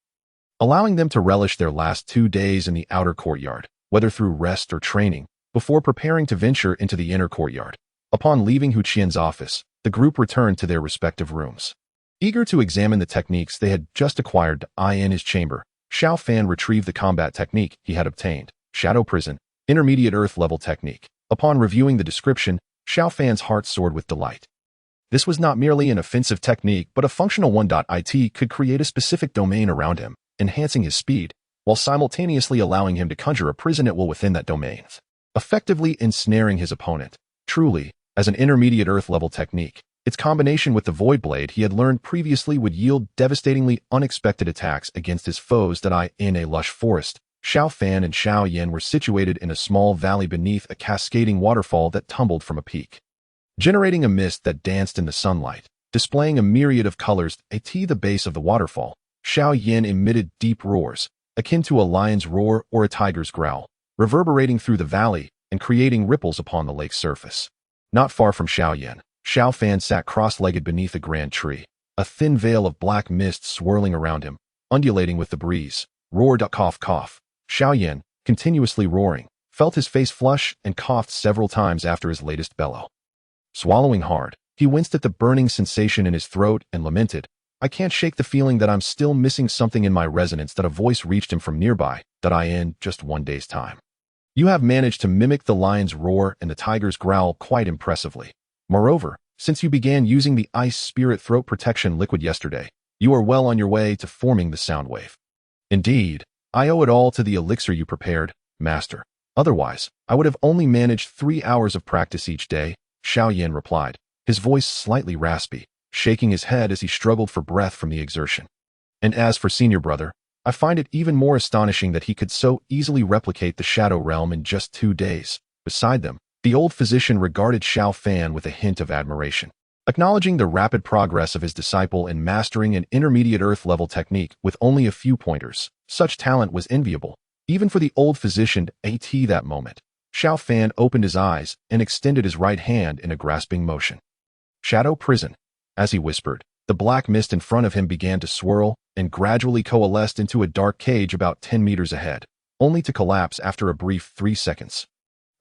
allowing them to relish their last 2 days in the outer courtyard, whether through rest or training, before preparing to venture into the inner courtyard. Upon leaving Hu Qian's office, the group returned to their respective rooms. Eager to examine the techniques they had just acquired. In his chamber, Xiao Fan retrieved the combat technique he had obtained, Shadow Prison, Intermediate Earth-level technique. Upon reviewing the description, Xiao Fan's heart soared with delight. This was not merely an offensive technique but a functional one. It could create a specific domain around him, enhancing his speed, while simultaneously allowing him to conjure a prison at will within that domain, effectively ensnaring his opponent. Truly, as an intermediate Earth-level technique, its combination with the Void Blade he had learned previously would yield devastatingly unexpected attacks against his foes. In a lush forest, Xiao Fan and Xiao Yan were situated in a small valley beneath a cascading waterfall that tumbled from a peak, generating a mist that danced in the sunlight, displaying a myriad of colors. At the base of the waterfall, Xiao Yan emitted deep roars, akin to a lion's roar or a tiger's growl, reverberating through the valley and creating ripples upon the lake's surface. Not far from Xiao Yan, Xiao Fan sat cross-legged beneath a grand tree, a thin veil of black mist swirling around him, undulating with the breeze. Roar. Cough, cough. Xiao Yan, continuously roaring, felt his face flush and coughed several times after his latest bellow. Swallowing hard, he winced at the burning sensation in his throat and lamented, I can't shake the feeling that I'm still missing something in my resonance. A voice reached him from nearby. In just 1 day's time, you have managed to mimic the lion's roar and the tiger's growl quite impressively. Moreover, since you began using the Ice Spirit Throat Protection liquid yesterday, you are well on your way to forming the sound wave. Indeed, I owe it all to the elixir you prepared, Master. Otherwise, I would have only managed 3 hours of practice each day, Xiao Yan replied, his voice slightly raspy. shaking his head as he struggled for breath from the exertion. And as for senior brother, I find it even more astonishing that he could so easily replicate the Shadow Realm in just 2 days. Beside them, the old physician regarded Xiao Fan with a hint of admiration, acknowledging the rapid progress of his disciple in mastering an intermediate Earth-level technique with only a few pointers. Such talent was enviable, even for the old physician at that moment. Xiao Fan opened his eyes and extended his right hand in a grasping motion. Shadow Prison. As he whispered, the black mist in front of him began to swirl and gradually coalesced into a dark cage about 10 meters ahead, only to collapse after a brief 3 seconds.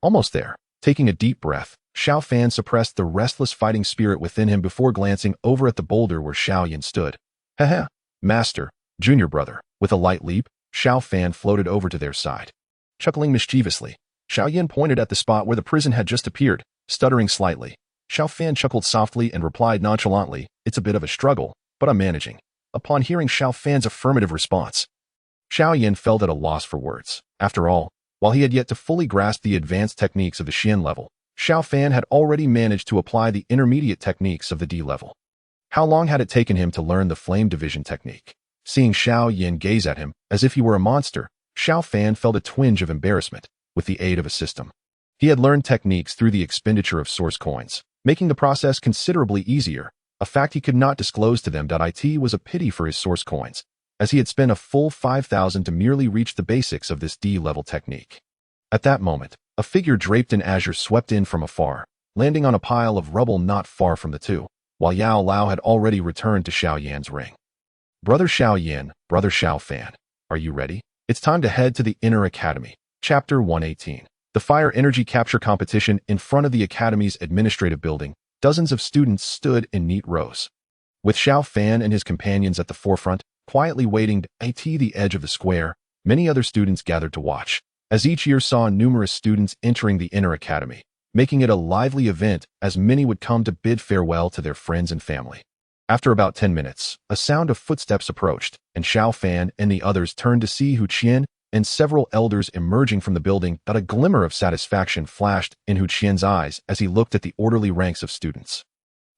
Almost there, taking a deep breath, Xiao Fan suppressed the restless fighting spirit within him before glancing over at the boulder where Xiao Yan stood. Haha, master, junior brother. With a light leap, Xiao Fan floated over to their side. Chuckling mischievously, Xiao Yan pointed at the spot where the prison had just appeared, stuttering slightly. Xiao Fan chuckled softly and replied nonchalantly, "It's a bit of a struggle, but I'm managing." Upon hearing Xiao Fan's affirmative response, Xiao Yan felt at a loss for words. After all, while he had yet to fully grasp the advanced techniques of the Xian level, Xiao Fan had already managed to apply the intermediate techniques of the D level. How long had it taken him to learn the flame division technique? Seeing Xiao Yan gaze at him as if he were a monster, Xiao Fan felt a twinge of embarrassment. With the aid of a system, he had learned techniques through the expenditure of source coins, making the process considerably easier, a fact he could not disclose to them. It was a pity for his source coins, as he had spent a full 5,000 to merely reach the basics of this D-level technique. At that moment, a figure draped in azure swept in from afar, landing on a pile of rubble not far from the two, while Yao Lao had already returned to Xiao Yan's ring. "Brother Xiao Yan, brother Xiao Fan, are you ready? It's time to head to the Inner Academy." Chapter 118. The Fire Energy Capture Competition. In front of the Academy's administrative building, dozens of students stood in neat rows. With Xiao Fan and his companions at the forefront, quietly waiting at the edge of the square, many other students gathered to watch, as each year saw numerous students entering the Inner Academy, making it a lively event as many would come to bid farewell to their friends and family. After about 10 minutes, a sound of footsteps approached, and Xiao Fan and the others turned to see Hu Qian and several elders emerging from the building. A glimmer of satisfaction flashed in Hu Qian's eyes as he looked at the orderly ranks of students.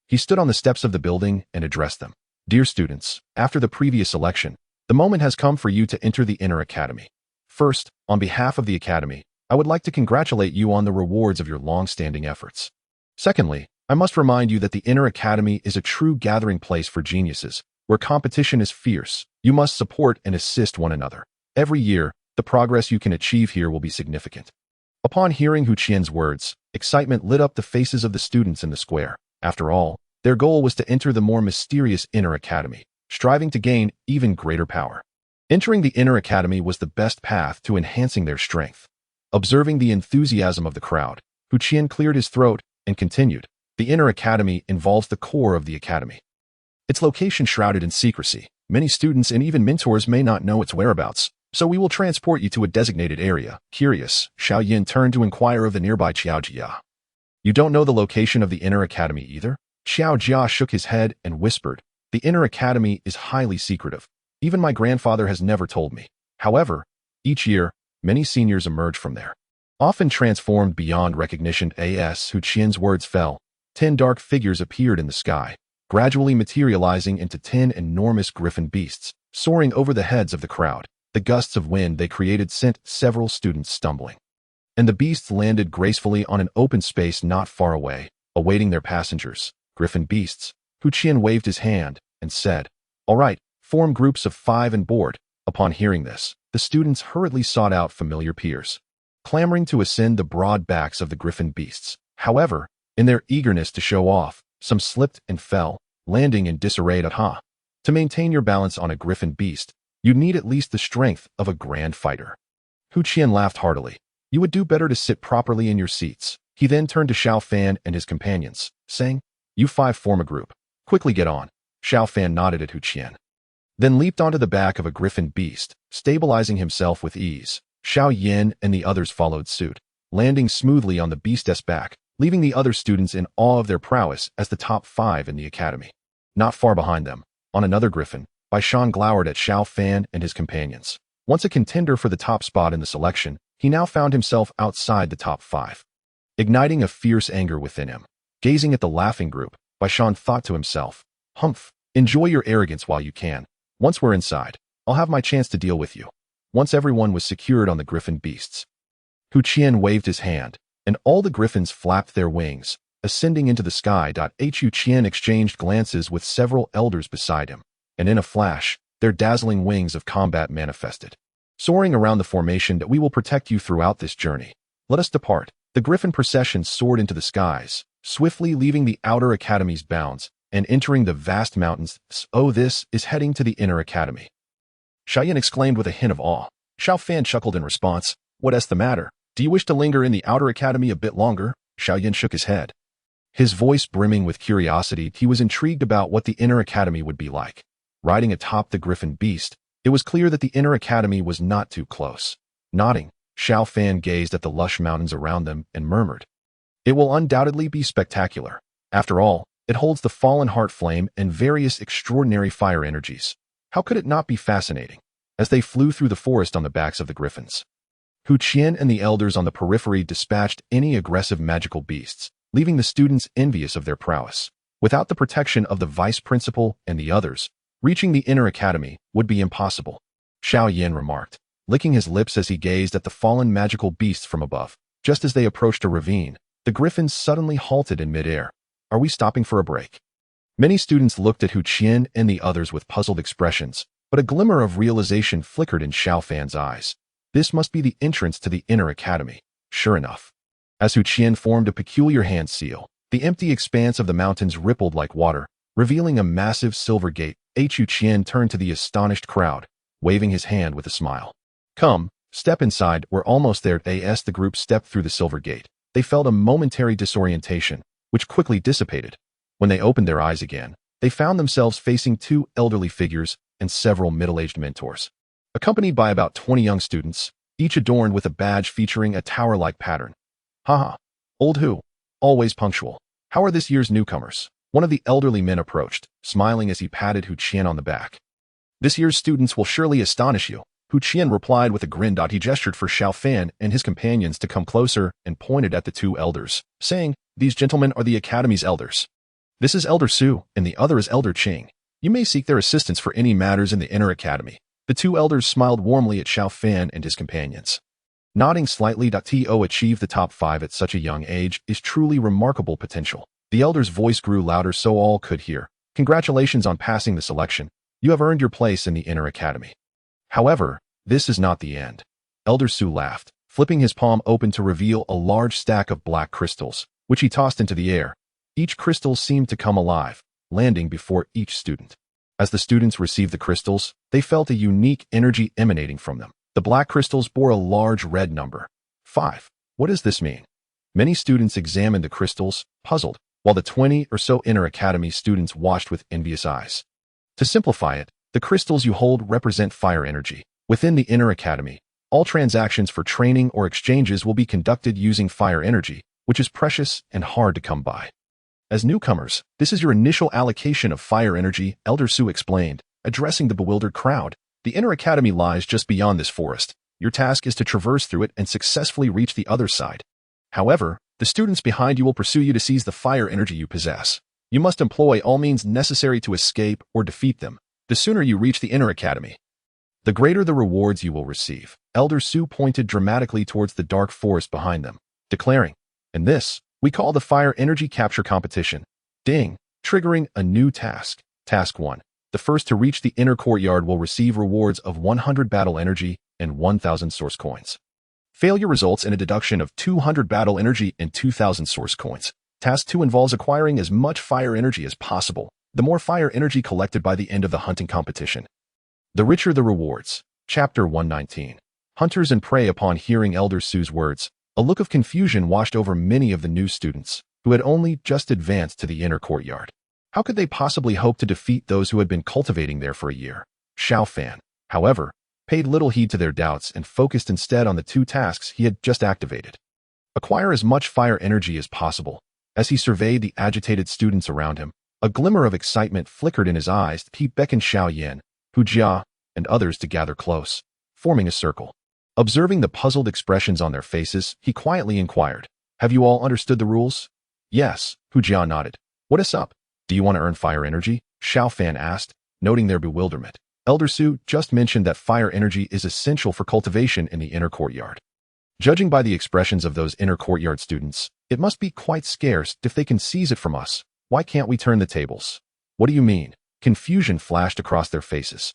He stood on the steps of the building and addressed them. "Dear students, after the previous election, the moment has come for you to enter the Inner Academy. First, on behalf of the Academy, I would like to congratulate you on the rewards of your long-standing efforts. Secondly, I must remind you that the Inner Academy is a true gathering place for geniuses, where competition is fierce. You must support and assist one another. Every year, the progress you can achieve here will be significant." Upon hearing Hu Qian's words, excitement lit up the faces of the students in the square. After all, their goal was to enter the more mysterious Inner Academy, striving to gain even greater power. Entering the Inner Academy was the best path to enhancing their strength. Observing the enthusiasm of the crowd, Hu Qian cleared his throat and continued. "The Inner Academy involves the core of the Academy. Its location shrouded in secrecy. Many students and even mentors may not know its whereabouts, so we will transport you to a designated area." Curious, Xiao Yan turned to inquire of the nearby Qiao Jia. "You don't know the location of the Inner Academy either?" Qiao Jia shook his head and whispered, "The Inner Academy is highly secretive. Even my grandfather has never told me. However, each year, many seniors emerge from there, often transformed beyond recognition." As Hu Qian's words fell, 10 dark figures appeared in the sky, gradually materializing into 10 enormous griffin beasts, soaring over the heads of the crowd. The gusts of wind they created sent several students stumbling, and the beasts landed gracefully on an open space not far away, awaiting their passengers. "Griffin beasts." Hu Qian waved his hand and said, "All right, form groups of 5 and board." Upon hearing this, the students hurriedly sought out familiar peers, clamoring to ascend the broad backs of the griffin beasts. However, in their eagerness to show off, some slipped and fell, landing in disarray. To maintain your balance on a griffin beast, you need at least the strength of a grand fighter. Hu Qian laughed heartily. "You would do better to sit properly in your seats." He then turned to Xiao Fan and his companions, saying, "You 5 form a group. Quickly get on." Xiao Fan nodded at Hu Qian, then leaped onto the back of a griffin beast, stabilizing himself with ease. Xiao Yan and the others followed suit, landing smoothly on the beast's back, leaving the other students in awe of their prowess as the top 5 in the academy. Not far behind them, on another griffin, Bai Shan glowered at Xiao Fan and his companions. Once a contender for the top spot in the selection, he now found himself outside the top 5. Igniting a fierce anger within him, gazing at the laughing group, Bai Shan thought to himself, Humph. Enjoy your arrogance while you can. Once we're inside, I'll have my chance to deal with you. Once everyone was secured on the griffin beasts, Hu Qian waved his hand, and all the griffins flapped their wings, ascending into the sky. Hu Qian exchanged glances with several elders beside him, and in a flash, their dazzling wings of combat manifested. Soaring around the formation that we will protect you throughout this journey. Let us depart. The griffin procession soared into the skies, swiftly leaving the outer academy's bounds and entering the vast mountains. Oh, this is heading to the inner academy. Xiao Yan exclaimed with a hint of awe. Xiao Fan chuckled in response. What's the matter? Do you wish to linger in the outer academy a bit longer? Xiao Yan shook his head. His voice brimming with curiosity, he was intrigued about what the inner academy would be like. Riding atop the griffin beast, it was clear that the inner academy was not too close. Nodding, Xiao Fan gazed at the lush mountains around them and murmured. It will undoubtedly be spectacular. After all, it holds the fallen heart flame and various extraordinary fire energies. How could it not be fascinating? As they flew through the forest on the backs of the griffins, Hu Qian and the elders on the periphery dispatched any aggressive magical beasts, leaving the students envious of their prowess. Without the protection of the vice principal and the others, reaching the inner academy would be impossible. Xiao Yan remarked, licking his lips as he gazed at the fallen magical beasts from above. Just as they approached a ravine, the griffins suddenly halted in midair. Are we stopping for a break? Many students looked at Hu Qian and the others with puzzled expressions, but a glimmer of realization flickered in Xiao Fan's eyes. This must be the entrance to the inner academy. Sure enough. As Hu Qian formed a peculiar hand seal, the empty expanse of the mountains rippled like water, revealing a massive silver gate. Hu Qian turned to the astonished crowd, waving his hand with a smile. Come, step inside, we're almost there. As the group stepped through the silver gate, they felt a momentary disorientation, which quickly dissipated. When they opened their eyes again, they found themselves facing two elderly figures and several middle-aged mentors. Accompanied by about 20 young students, each adorned with a badge featuring a tower-like pattern. Haha, old Hu, always punctual. How are this year's newcomers? One of the elderly men approached, smiling as he patted Hu Qian on the back. This year's students will surely astonish you, Hu Qian replied with a grin. He gestured for Xiao Fan and his companions to come closer and pointed at the two elders, saying, These gentlemen are the academy's elders. This is Elder Su, and the other is Elder Qing. You may seek their assistance for any matters in the inner academy. The two elders smiled warmly at Xiao Fan and his companions. Nodding slightly. To achieve the top 5 at such a young age is truly remarkable potential. The elder's voice grew louder so all could hear. Congratulations on passing the selection. You have earned your place in the inner academy. However, this is not the end. Elder Su laughed, flipping his palm open to reveal a large stack of black crystals, which he tossed into the air. Each crystal seemed to come alive, landing before each student. As the students received the crystals, they felt a unique energy emanating from them. The black crystals bore a large red number. 5. What does this mean? Many students examined the crystals, puzzled, while the 20 or so inner academy students watched with envious eyes. To simplify it, the crystals you hold represent fire energy. Within the inner academy, all transactions for training or exchanges will be conducted using fire energy, which is precious and hard to come by. As newcomers, this is your initial allocation of fire energy, Elder Su explained, addressing the bewildered crowd. The inner academy lies just beyond this forest. Your task is to traverse through it and successfully reach the other side. However, the students behind you will pursue you to seize the fire energy you possess. You must employ all means necessary to escape or defeat them. The sooner you reach the inner academy, the greater the rewards you will receive. Elder Su pointed dramatically towards the dark forest behind them, declaring, And this, we call the fire energy capture competition. Ding, triggering a new task. Task 1. The first to reach the inner courtyard will receive rewards of 100 battle energy and 1,000 source coins. Failure results in a deduction of 200 battle energy and 2,000 source coins. Task 2 involves acquiring as much fire energy as possible. The more fire energy collected by the end of the hunting competition, the richer the rewards. Chapter 119. Hunters and prey. Upon hearing Elder Su's words, a look of confusion washed over many of the new students, who had only just advanced to the inner courtyard. How could they possibly hope to defeat those who had been cultivating there for a year? Xiao Fan, however, paid little heed to their doubts and focused instead on the 2 tasks he had just activated. Acquire as much fire energy as possible. As he surveyed the agitated students around him, a glimmer of excitement flickered in his eyes. He beckoned Xiao Yan, Hu Jia, and others to gather close, forming a circle. Observing the puzzled expressions on their faces, he quietly inquired, Have you all understood the rules? Yes, Hu Jia nodded. What is up? Do you want to earn fire energy? Xiao Fan asked, noting their bewilderment. Elder Su just mentioned that fire energy is essential for cultivation in the inner courtyard. Judging by the expressions of those inner courtyard students, it must be quite scarce if they can seize it from us. Why can't we turn the tables? What do you mean? Confusion flashed across their faces.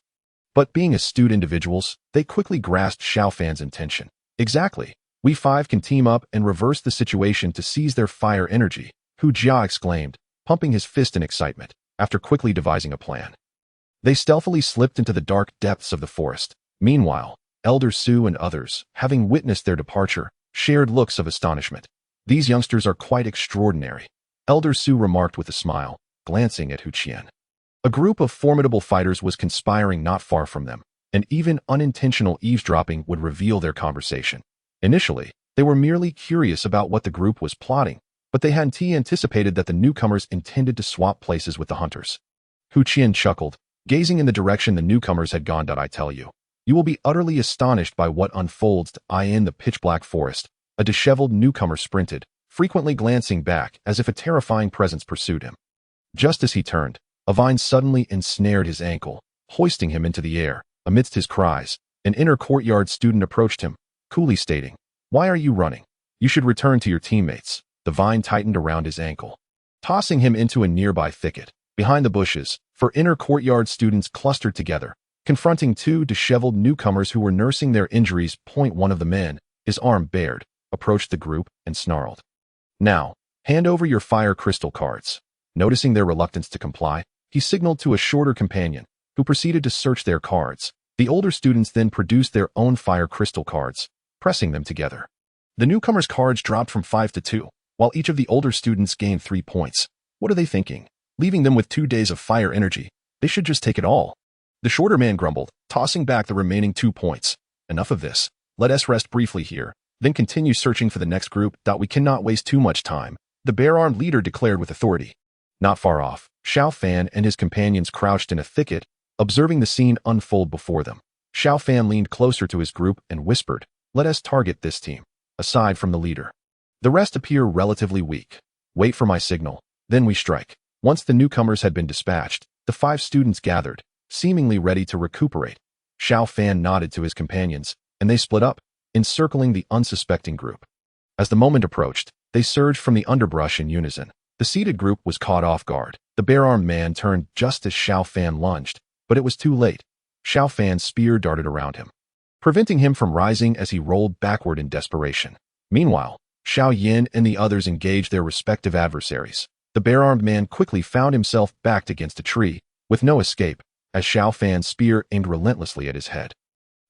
But being astute individuals, they quickly grasped Xiao Fan's intention. Exactly. We five can team up and reverse the situation to seize their fire energy, Hu Jia exclaimed, pumping his fist in excitement, after quickly devising a plan. They stealthily slipped into the dark depths of the forest. Meanwhile, Elder Su and others, having witnessed their departure, shared looks of astonishment. These youngsters are quite extraordinary, Elder Su remarked with a smile, glancing at Hu Qian. A group of formidable fighters was conspiring not far from them, and even unintentional eavesdropping would reveal their conversation. Initially, they were merely curious about what the group was plotting, but they hadn't anticipated that the newcomers intended to swap places with the hunters. Hu Qian chuckled, gazing in the direction the newcomers had gone. I tell you, you will be utterly astonished by what unfolds in the pitch-black forest. A disheveled newcomer sprinted, frequently glancing back as if a terrifying presence pursued him. Just as he turned, a vine suddenly ensnared his ankle, hoisting him into the air. Amidst his cries, an inner courtyard student approached him, coolly stating, "Why are you running? You should return to your teammates." The vine tightened around his ankle, tossing him into a nearby thicket. Behind the bushes, for inner courtyard students clustered together, confronting two disheveled newcomers who were nursing their injuries. One of the men, his arm bared, approached the group and snarled, "Now, hand over your fire crystal cards." Noticing their reluctance to comply, he signaled to a shorter companion, who proceeded to search their cards. The older students then produced their own fire crystal cards, pressing them together. The newcomers' cards dropped from 5 to 2, while each of the older students gained 3 points. What are they thinking? Leaving them with 2 days of fire energy. They should just take it all. The shorter man grumbled, tossing back the remaining 2 points. Enough of this. Let us rest briefly here, then continue searching for the next group. We cannot waste too much time, the bare-armed leader declared with authority. Not far off, Xiao Fan and his companions crouched in a thicket, observing the scene unfold before them. Xiao Fan leaned closer to his group and whispered, "Let us target this team, aside from the leader. The rest appear relatively weak. Wait for my signal, then we strike." Once the newcomers had been dispatched, the 5 students gathered, seemingly ready to recuperate. Xiao Fan nodded to his companions, and they split up, encircling the unsuspecting group. As the moment approached, they surged from the underbrush in unison. The seated group was caught off guard. The bare-armed man turned just as Xiao Fan lunged, but it was too late. Xiao Fan's spear darted around him, preventing him from rising as he rolled backward in desperation. Meanwhile, Xiao Yan and the others engaged their respective adversaries. The bare-armed man quickly found himself backed against a tree, with no escape, as Xiao Fan's spear aimed relentlessly at his head.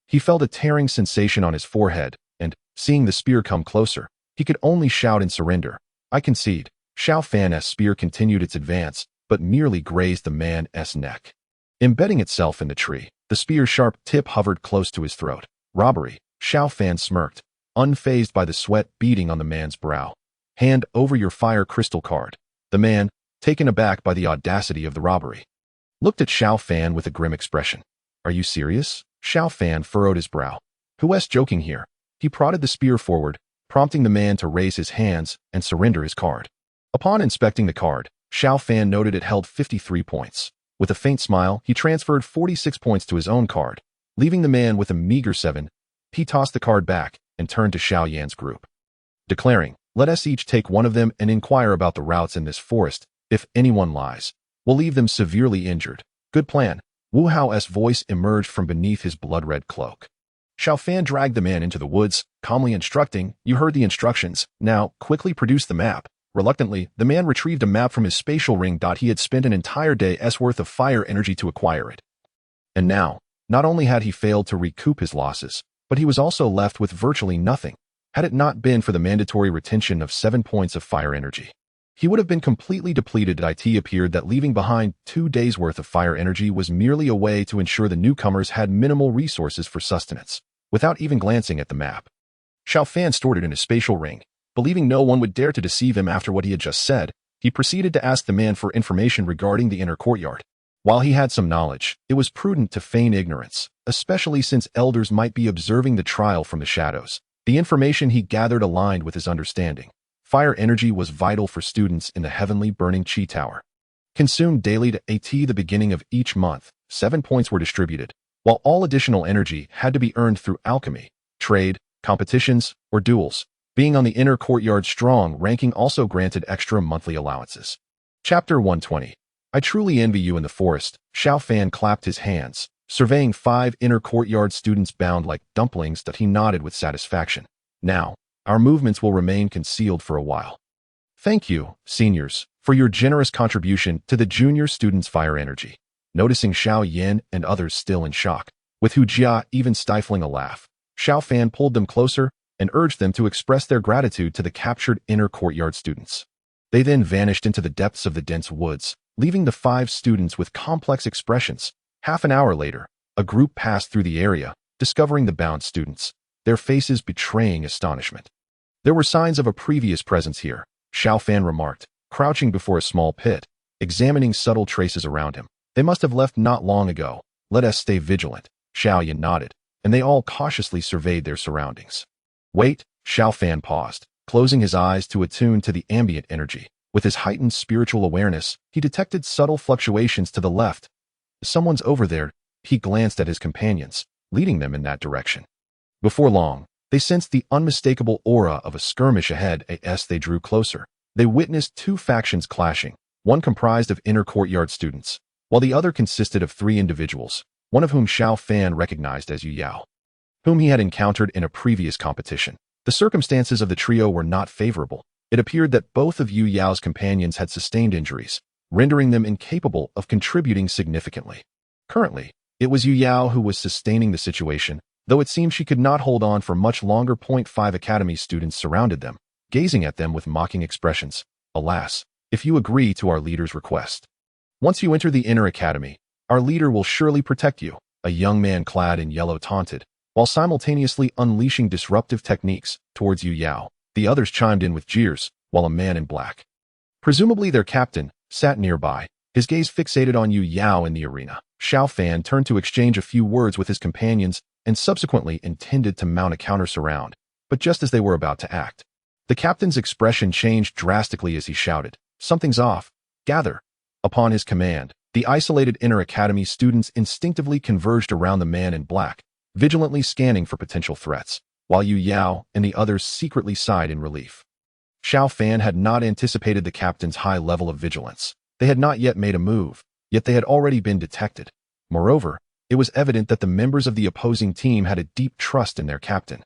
He felt a tearing sensation on his forehead, and, seeing the spear come closer, he could only shout in surrender, "I concede." Xiao Fan's spear continued its advance, but merely grazed the man's neck. Embedding itself in the tree, the spear's sharp tip hovered close to his throat. "Robbery," Xiao Fan smirked, unfazed by the sweat beading on the man's brow. "Hand over your fire crystal card." The man, taken aback by the audacity of the robbery, looked at Xiao Fan with a grim expression. "Are you serious?" Xiao Fan furrowed his brow. "Who's joking here?" He prodded the spear forward, prompting the man to raise his hands and surrender his card. Upon inspecting the card, Xiao Fan noted it held 53 points. With a faint smile, he transferred 46 points to his own card, leaving the man with a meager 7. He tossed the card back and turned to Xiao Yan's group, declaring, "Let us each take one of them and inquire about the routes in this forest. If anyone lies, we'll leave them severely injured." "Good plan." Wu Hao's voice emerged from beneath his blood-red cloak. Xiao Fan dragged the man into the woods, calmly instructing, "You heard the instructions. Now, quickly produce the map." Reluctantly, the man retrieved a map from his spatial ring. He had spent an entire day's worth of fire energy to acquire it. And now, not only had he failed to recoup his losses, but he was also left with virtually nothing. Had it not been for the mandatory retention of 7 points of fire energy, he would have been completely depleted. It appeared that leaving behind 2 days' worth of fire energy was merely a way to ensure the newcomers had minimal resources for sustenance. Without even glancing at the map, Xiao Fan stored it in his spatial ring. Believing no one would dare to deceive him after what he had just said, he proceeded to ask the man for information regarding the inner courtyard. While he had some knowledge, it was prudent to feign ignorance, especially since elders might be observing the trial from the shadows. The information he gathered aligned with his understanding. Fire energy was vital for students in the heavenly burning Chi Tower. Consumed daily to the beginning of each month, 7 points were distributed, while all additional energy had to be earned through alchemy, trade, competitions, or duels. Being on the inner courtyard strong ranking also granted extra monthly allowances. Chapter 120. I truly envy you in the forest. Xiao Fan clapped his hands, surveying 5 inner courtyard students bound like dumplings that he nodded with satisfaction. Now, our movements will remain concealed for a while. Thank you, seniors, for your generous contribution to the junior students' fire energy. Noticing Xiao Yan and others still in shock, with Hu Jia even stifling a laugh, Xiao Fan pulled them closer and urged them to express their gratitude to the captured inner courtyard students. They then vanished into the depths of the dense woods, leaving the 5 students with complex expressions. Half an hour later, a group passed through the area, discovering the bound students, their faces betraying astonishment. There were signs of a previous presence here, Xiao Fan remarked, crouching before a small pit, examining subtle traces around him. They must have left not long ago. Let us stay vigilant. Xiao Yan nodded, and they all cautiously surveyed their surroundings. Wait, Xiao Fan paused, closing his eyes to attune to the ambient energy. With his heightened spiritual awareness, he detected subtle fluctuations to the left. Someone's over there. He glanced at his companions, leading them in that direction. Before long, they sensed the unmistakable aura of a skirmish ahead. As they drew closer, they witnessed 2 factions clashing, one comprised of inner courtyard students, while the other consisted of 3 individuals, one of whom Xiao Fan recognized as Yu Yao, whom he had encountered in a previous competition. The circumstances of the trio were not favorable. It appeared that both of Yu Yao's companions had sustained injuries, rendering them incapable of contributing significantly. Currently, it was Yu Yao who was sustaining the situation, though it seemed she could not hold on for much longer. 5 Academy students surrounded them, gazing at them with mocking expressions. Alas, if you agree to our leader's request. Once you enter the inner academy, our leader will surely protect you, a young man clad in yellow taunted, while simultaneously unleashing disruptive techniques towards Yu Yao. The others chimed in with jeers, while a man in black, presumably their captain, sat nearby, his gaze fixated on Yu Yao in the arena. Xiao Fan turned to exchange a few words with his companions and subsequently intended to mount a counter-surround, but just as they were about to act, the captain's expression changed drastically as he shouted, "Something's off. Gather." Upon his command, the isolated inner academy students instinctively converged around the man in black, vigilantly scanning for potential threats, while Yu Yao and the others secretly sighed in relief. Xiao Fan had not anticipated the captain's high level of vigilance. They had not yet made a move, yet they had already been detected. Moreover, it was evident that the members of the opposing team had a deep trust in their captain,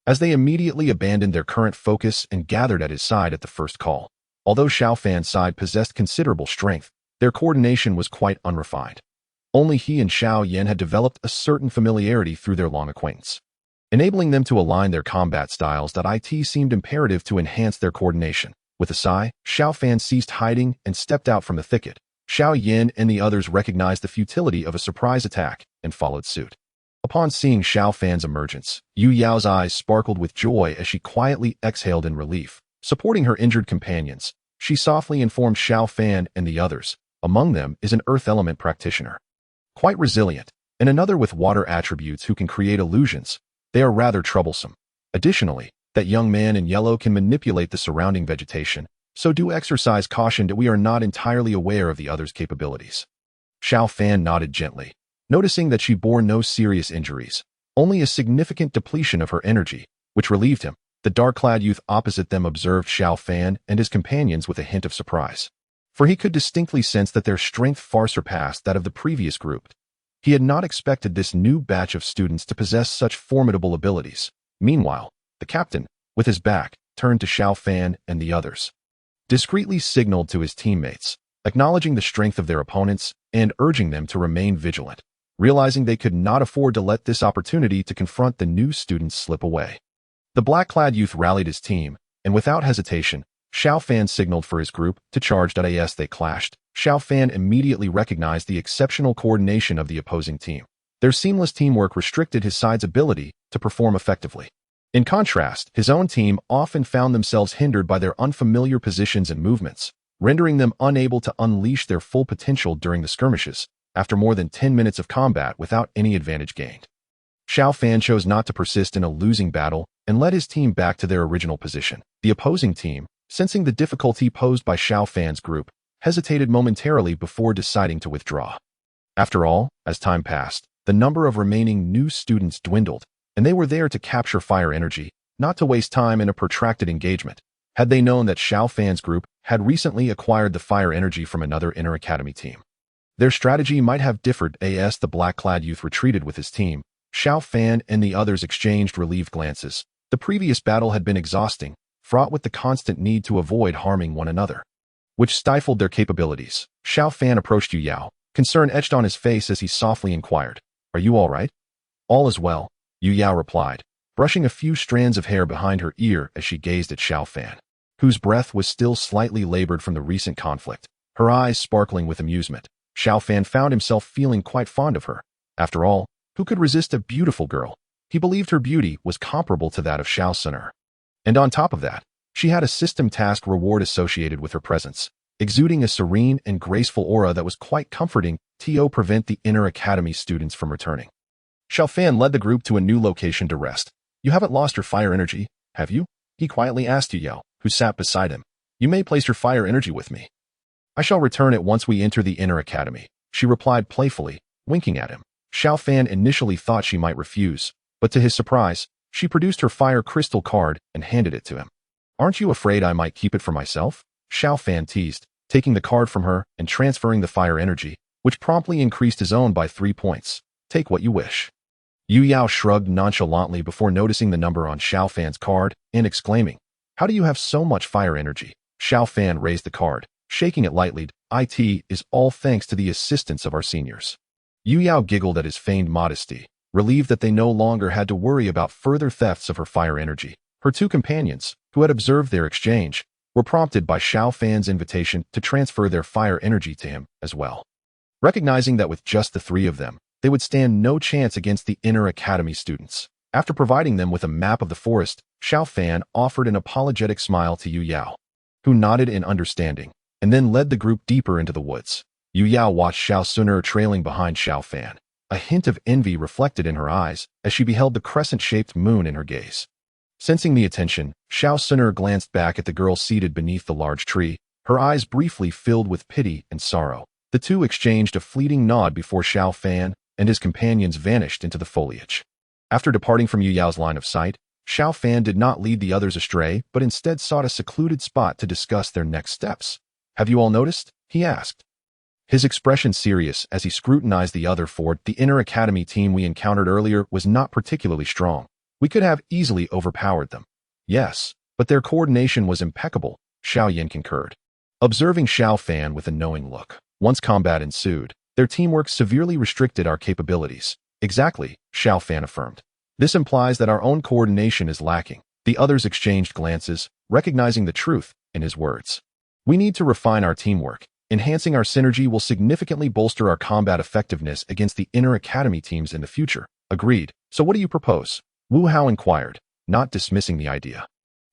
as they immediately abandoned their current focus and gathered at his side at the first call. Although Xiao Fan's side possessed considerable strength, their coordination was quite unrefined. Only he and Xiao Yan had developed a certain familiarity through their long acquaintance, enabling them to align their combat styles. It seemed imperative to enhance their coordination. With a sigh, Xiao Fan ceased hiding and stepped out from the thicket. Xiao Yan and the others recognized the futility of a surprise attack and followed suit. Upon seeing Xiao Fan's emergence, Yu Yao's eyes sparkled with joy as she quietly exhaled in relief. Supporting her injured companions, she softly informed Xiao Fan and the others. Among them is an earth element practitioner, quite resilient, and another with water attributes who can create illusions. They are rather troublesome. Additionally, that young man in yellow can manipulate the surrounding vegetation, so do exercise caution that we are not entirely aware of the other's capabilities. Xiao Fan nodded gently, noticing that she bore no serious injuries, only a significant depletion of her energy, which relieved him. The dark-clad youth opposite them observed Xiao Fan and his companions with a hint of surprise, for he could distinctly sense that their strength far surpassed that of the previous group. He had not expected this new batch of students to possess such formidable abilities. Meanwhile, the captain, with his back, turned to Xiao Fan and the others, discreetly signaled to his teammates, acknowledging the strength of their opponents and urging them to remain vigilant, realizing they could not afford to let this opportunity to confront the new students slip away. The black-clad youth rallied his team, and without hesitation, Xiao Fan signaled for his group to charge. As they clashed, Xiao Fan immediately recognized the exceptional coordination of the opposing team. Their seamless teamwork restricted his side's ability to perform effectively. In contrast, his own team often found themselves hindered by their unfamiliar positions and movements, rendering them unable to unleash their full potential during the skirmishes, after more than 10 minutes of combat without any advantage gained. Xiao Fan chose not to persist in a losing battle and led his team back to their original position. The opposing team, sensing the difficulty posed by Xiao Fan's group, hesitated momentarily before deciding to withdraw. After all, as time passed, the number of remaining new students dwindled, and they were there to capture fire energy, not to waste time in a protracted engagement. Had they known that Xiao Fan's group had recently acquired the fire energy from another inter-academy team, their strategy might have differed. As the black-clad youth retreated with his team, Xiao Fan and the others exchanged relieved glances. The previous battle had been exhausting, fraught with the constant need to avoid harming one another, which stifled their capabilities. Xiao Fan approached Yu Yao, concern etched on his face as he softly inquired, "Are you all right?" "All is well," Yu Yao replied, brushing a few strands of hair behind her ear as she gazed at Xiao Fan, whose breath was still slightly labored from the recent conflict, her eyes sparkling with amusement. Xiao Fan found himself feeling quite fond of her. After all, who could resist a beautiful girl? He believed her beauty was comparable to that of Xiao Suner. And on top of that, she had a system task reward associated with her presence, exuding a serene and graceful aura that was quite comforting to prevent the inter-academy students from returning. Xiao Fan led the group to a new location to rest. "You haven't lost your fire energy, have you?" he quietly asked Yu Yao, who sat beside him. "You may place your fire energy with me." "I shall return it once we enter the inter-academy," she replied playfully, winking at him. Xiao Fan initially thought she might refuse, but to his surprise, she produced her fire crystal card and handed it to him. "Aren't you afraid I might keep it for myself?" Xiao Fan teased, taking the card from her and transferring the fire energy, which promptly increased his own by 3 points. "Take what you wish." Yu Yao shrugged nonchalantly before noticing the number on Xiao Fan's card and exclaiming, "How do you have so much fire energy?" Xiao Fan raised the card, shaking it lightly. "It is all thanks to the assistance of our seniors." Yu Yao giggled at his feigned modesty, relieved that they no longer had to worry about further thefts of her fire energy. Her two companions, who had observed their exchange, were prompted by Xiao Fan's invitation to transfer their fire energy to him as well. Recognizing that with just the three of them, they would stand no chance against the inter-academy students. After providing them with a map of the forest, Xiao Fan offered an apologetic smile to Yu Yao, who nodded in understanding, and then led the group deeper into the woods. Yu Yao watched Xiao Suner trailing behind Xiao Fan, a hint of envy reflected in her eyes as she beheld the crescent-shaped moon in her gaze. Sensing the attention, Xiao Suner glanced back at the girl seated beneath the large tree, her eyes briefly filled with pity and sorrow. The two exchanged a fleeting nod before Xiao Fan and his companions vanished into the foliage. After departing from Yu Yao's line of sight, Xiao Fan did not lead the others astray, but instead sought a secluded spot to discuss their next steps. "Have you all noticed?" he asked, his expression serious as he scrutinized the other four. "The inter-academy team we encountered earlier was not particularly strong. We could have easily overpowered them." "Yes, but their coordination was impeccable," Xiao Yan concurred, observing Xiao Fan with a knowing look. "Once combat ensued, their teamwork severely restricted our capabilities." "Exactly," Xiao Fan affirmed. "This implies that our own coordination is lacking." The others exchanged glances, recognizing the truth in his words. "We need to refine our teamwork. Enhancing our synergy will significantly bolster our combat effectiveness against the inter-academy teams in the future." "Agreed. So what do you propose?" Wu Hao inquired, not dismissing the idea.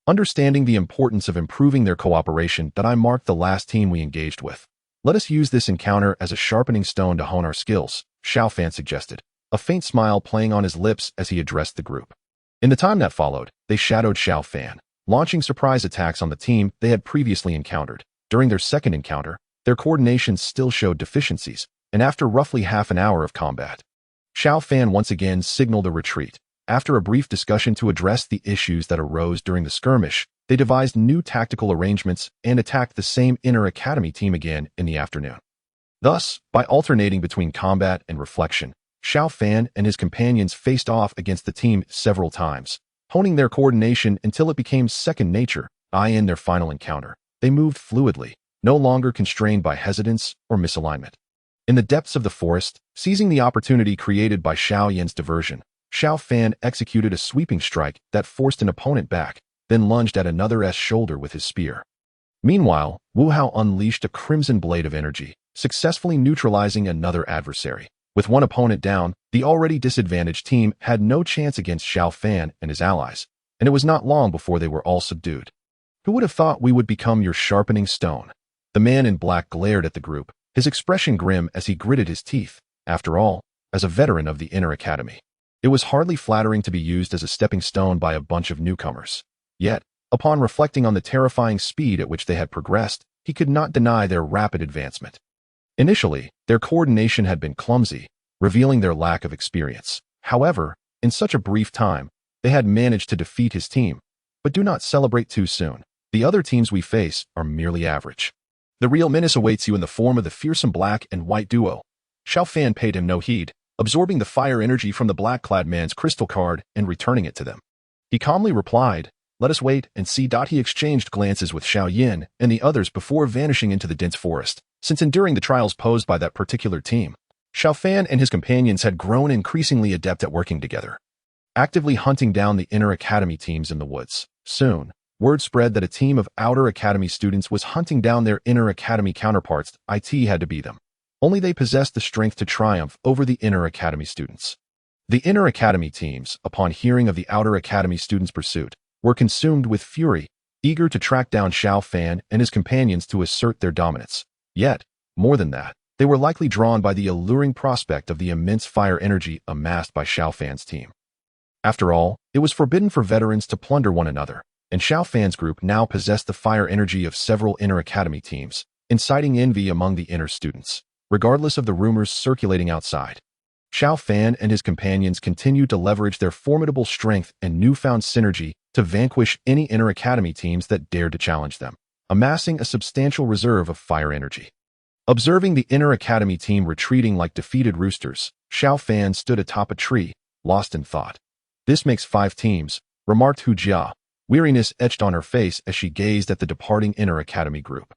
"Understanding the importance of improving their cooperation that I marked the last team we engaged with. Let us use this encounter as a sharpening stone to hone our skills," Xiao Fan suggested, a faint smile playing on his lips as he addressed the group. In the time that followed, they shadowed Xiao Fan, launching surprise attacks on the team they had previously encountered. During their second encounter, their coordination still showed deficiencies, and after roughly half an hour of combat, Xiao Fan once again signaled a retreat. After a brief discussion to address the issues that arose during the skirmish, they devised new tactical arrangements and attacked the same inter-academy team again in the afternoon. Thus, by alternating between combat and reflection, Xiao Fan and his companions faced off against the team several times, honing their coordination until it became second nature. In their final encounter, they moved fluidly, no longer constrained by hesitance or misalignment. In the depths of the forest, seizing the opportunity created by Xiao Yan's diversion, Xiao Fan executed a sweeping strike that forced an opponent back, then lunged at another's shoulder with his spear. Meanwhile, Wu Hao unleashed a crimson blade of energy, successfully neutralizing another adversary. With one opponent down, the already disadvantaged team had no chance against Xiao Fan and his allies, and it was not long before they were all subdued. "Who would have thought we would become your sharpening stone?" The man in black glared at the group, his expression grim as he gritted his teeth. After all, as a veteran of the inter-academy, it was hardly flattering to be used as a stepping stone by a bunch of newcomers. Yet, upon reflecting on the terrifying speed at which they had progressed, he could not deny their rapid advancement. Initially, their coordination had been clumsy, revealing their lack of experience. However, in such a brief time, they had managed to defeat his team. But do not celebrate too soon. The other teams we face are merely average. The real menace awaits you in the form of the fearsome black and white duo. Xiao Fan paid him no heed, absorbing the fire energy from the black-clad man's crystal card and returning it to them. He calmly replied, "Let us wait and see." He exchanged glances with Xiao Yan and the others before vanishing into the dense forest. Since enduring the trials posed by that particular team, Xiao Fan and his companions had grown increasingly adept at working together, actively hunting down the inner academy teams in the woods. Soon, word spread that a team of outer academy students was hunting down their inner academy counterparts. It had to be them. Only they possessed the strength to triumph over the inner academy students. The inner academy teams, upon hearing of the outer academy students' pursuit, were consumed with fury, eager to track down Xiao Fan and his companions to assert their dominance. Yet, more than that, they were likely drawn by the alluring prospect of the immense fire energy amassed by Xiao Fan's team. After all, it was forbidden for veterans to plunder one another, and Xiao Fan's group now possessed the fire energy of several inner academy teams, inciting envy among the inner students, regardless of the rumors circulating outside. Xiao Fan and his companions continued to leverage their formidable strength and newfound synergy to vanquish any inner academy teams that dared to challenge them, amassing a substantial reserve of fire energy. Observing the inner academy team retreating like defeated roosters, Xiao Fan stood atop a tree, lost in thought. "This makes 5 teams," remarked Hu Jia. Weariness etched on her face as she gazed at the departing inner academy group.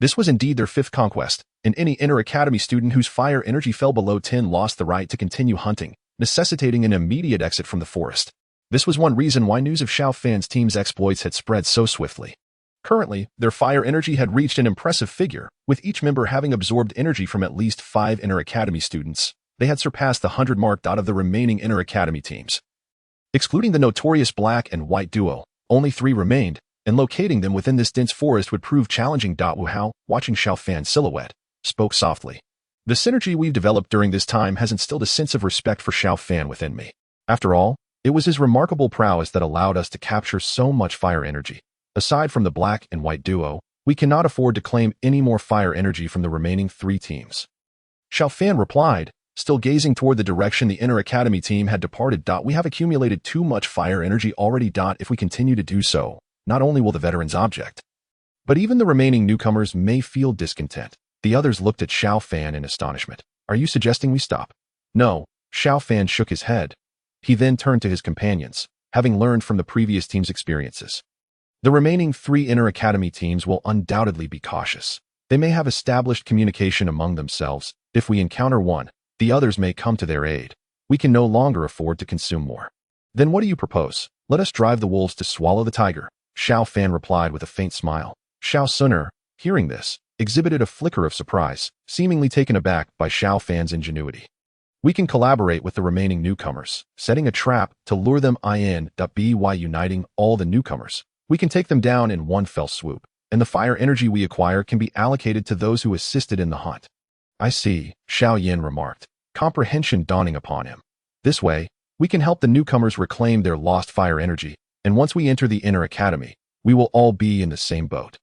This was indeed their 5th conquest, and any inner academy student whose fire energy fell below 10 lost the right to continue hunting, necessitating an immediate exit from the forest. This was one reason why news of Xiao Fan's team's exploits had spread so swiftly. Currently, their fire energy had reached an impressive figure, with each member having absorbed energy from at least 5 inner academy students. They had surpassed the 100 mark. Of the remaining inner academy teams, excluding the notorious black and white duo, only 3 remained, and locating them within this dense forest would prove challenging. Wu Hao, watching Xiao Fan's silhouette, spoke softly. "The synergy we've developed during this time has instilled a sense of respect for Xiao Fan within me. After all, it was his remarkable prowess that allowed us to capture so much fire energy. Aside from the black and white duo, we cannot afford to claim any more fire energy from the remaining 3 teams." Xiao Fan replied, still gazing toward the direction the inner academy team had departed. "We have accumulated too much fire energy already. If we continue to do so, not only will the veterans object, but even the remaining newcomers may feel discontent." The others looked at Xiao Fan in astonishment. "Are you suggesting we stop?" "No." Xiao Fan shook his head. He then turned to his companions, having learned from the previous team's experiences. "The remaining 3 inner academy teams will undoubtedly be cautious. They may have established communication among themselves. If we encounter one, the others may come to their aid. We can no longer afford to consume more." "Then what do you propose?" "Let us drive the wolves to swallow the tiger," Xiao Fan replied with a faint smile. Xiao Suner, hearing this, exhibited a flicker of surprise, seemingly taken aback by Xiao Fan's ingenuity. "We can collaborate with the remaining newcomers, setting a trap to lure them in. By uniting all the newcomers, we can take them down in one fell swoop, and the fire energy we acquire can be allocated to those who assisted in the hunt." "I see," Xiao Yan remarked, comprehension dawning upon him. "This way, we can help the newcomers reclaim their lost fire energy, and once we enter the inner academy, we will all be in the same boat.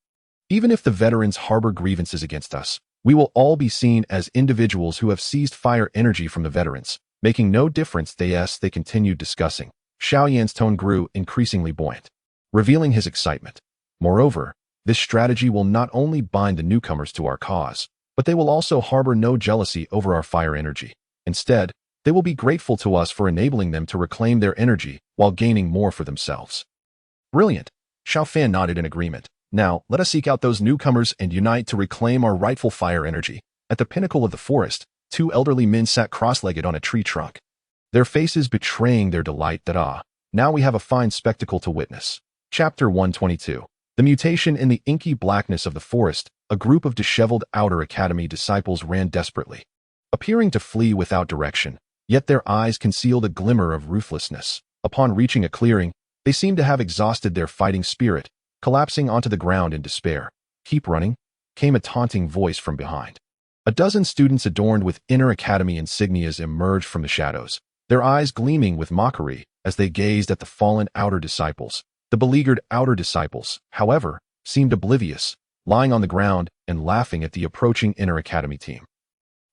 Even if the veterans harbor grievances against us, we will all be seen as individuals who have seized fire energy from the veterans, making no difference." They continued discussing. Xiao Yan's tone grew increasingly buoyant, revealing his excitement. "Moreover, this strategy will not only bind the newcomers to our cause, but they will also harbor no jealousy over our fire energy. Instead, they will be grateful to us for enabling them to reclaim their energy while gaining more for themselves." "Brilliant." Xiao Fan nodded in agreement. "Now, let us seek out those newcomers and unite to reclaim our rightful fire energy." At the pinnacle of the forest, 2 elderly men sat cross-legged on a tree trunk, their faces betraying their delight. Now we have a fine spectacle to witness." Chapter 122. The mutation in the inky blackness of the forest, a group of disheveled outer academy disciples ran desperately, appearing to flee without direction, yet their eyes concealed a glimmer of ruthlessness. Upon reaching a clearing, they seemed to have exhausted their fighting spirit, collapsing onto the ground in despair. "Keep running," came a taunting voice from behind. A dozen students adorned with inner academy insignias emerged from the shadows, their eyes gleaming with mockery as they gazed at the fallen outer disciples. The beleaguered outer disciples, however, seemed oblivious, lying on the ground and laughing at the approaching inner academy team.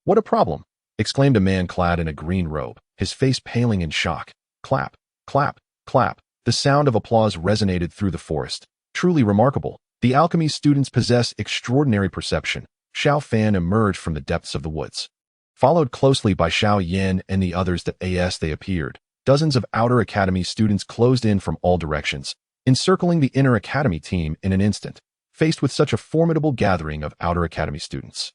"What a problem!" exclaimed a man clad in a green robe, his face paling in shock. Clap, clap, clap. The sound of applause resonated through the forest. Truly remarkable. The alchemy students possess extraordinary perception. Xiao Fan emerged from the depths of the woods. Followed closely by Xiao Yan and the others that as they appeared, dozens of outer academy students closed in from all directions, encircling the inner academy team in an instant, faced with such a formidable gathering of outer academy students.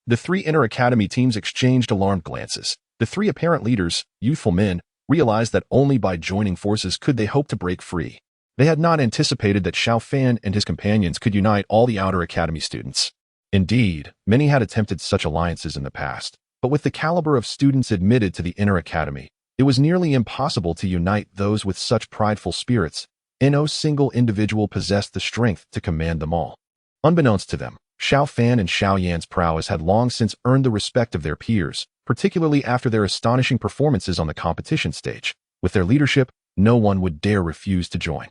The three inner academy teams exchanged alarmed glances. The three apparent leaders, youthful men, realized that only by joining forces could they hope to break free. They had not anticipated that Xiao Fan and his companions could unite all the outer academy students. Indeed, many had attempted such alliances in the past, but with the caliber of students admitted to the inner academy, it was nearly impossible to unite those with such prideful spirits, and no single individual possessed the strength to command them all. Unbeknownst to them, Xiao Fan and Xiao Yan's prowess had long since earned the respect of their peers, particularly after their astonishing performances on the competition stage. With their leadership, no one would dare refuse to join.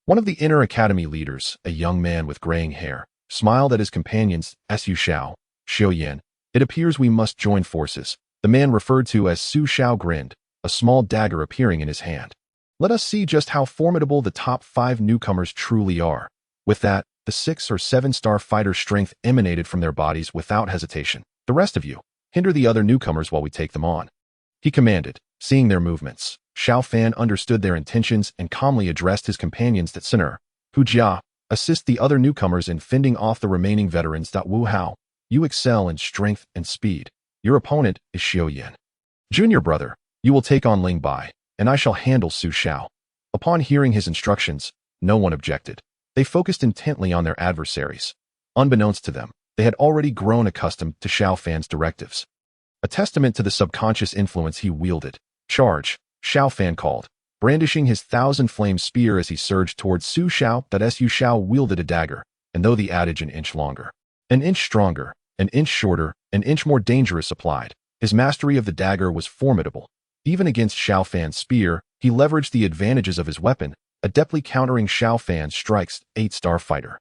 One of the inner academy leaders, a young man with graying hair, smiled at his companions. Xiao Yan, it appears we must join forces. The man referred to as Su Xiao grinned, a small dagger appearing in his hand. Let us see just how formidable the top 5 newcomers truly are. With that, the 6 or 7-star fighter strength emanated from their bodies without hesitation. The rest of you, hinder the other newcomers while we take them on, he commanded. Seeing their movements, Xiao Fan understood their intentions and calmly addressed his companions that Sinner, Hu Jia, assist the other newcomers in fending off the remaining veterans. Wu Hao, you excel in strength and speed. Your opponent is Xiao Yan. Junior brother, you will take on Ling Bai, and I shall handle Su Xiao. Upon hearing his instructions, no one objected. They focused intently on their adversaries. Unbeknownst to them, they had already grown accustomed to Xiao Fan's directives. A testament to the subconscious influence he wielded. Charge, Xiao Fan called, brandishing his 1,000-flame spear as he surged towards Su Xiao. That Su Xiao wielded a dagger, and though the adage an inch longer, an inch stronger, an inch shorter, an inch more dangerous applied, his mastery of the dagger was formidable. Even against Xiao Fan's spear, he leveraged the advantages of his weapon, adeptly countering Xiao Fan's strikes. 8-star fighter.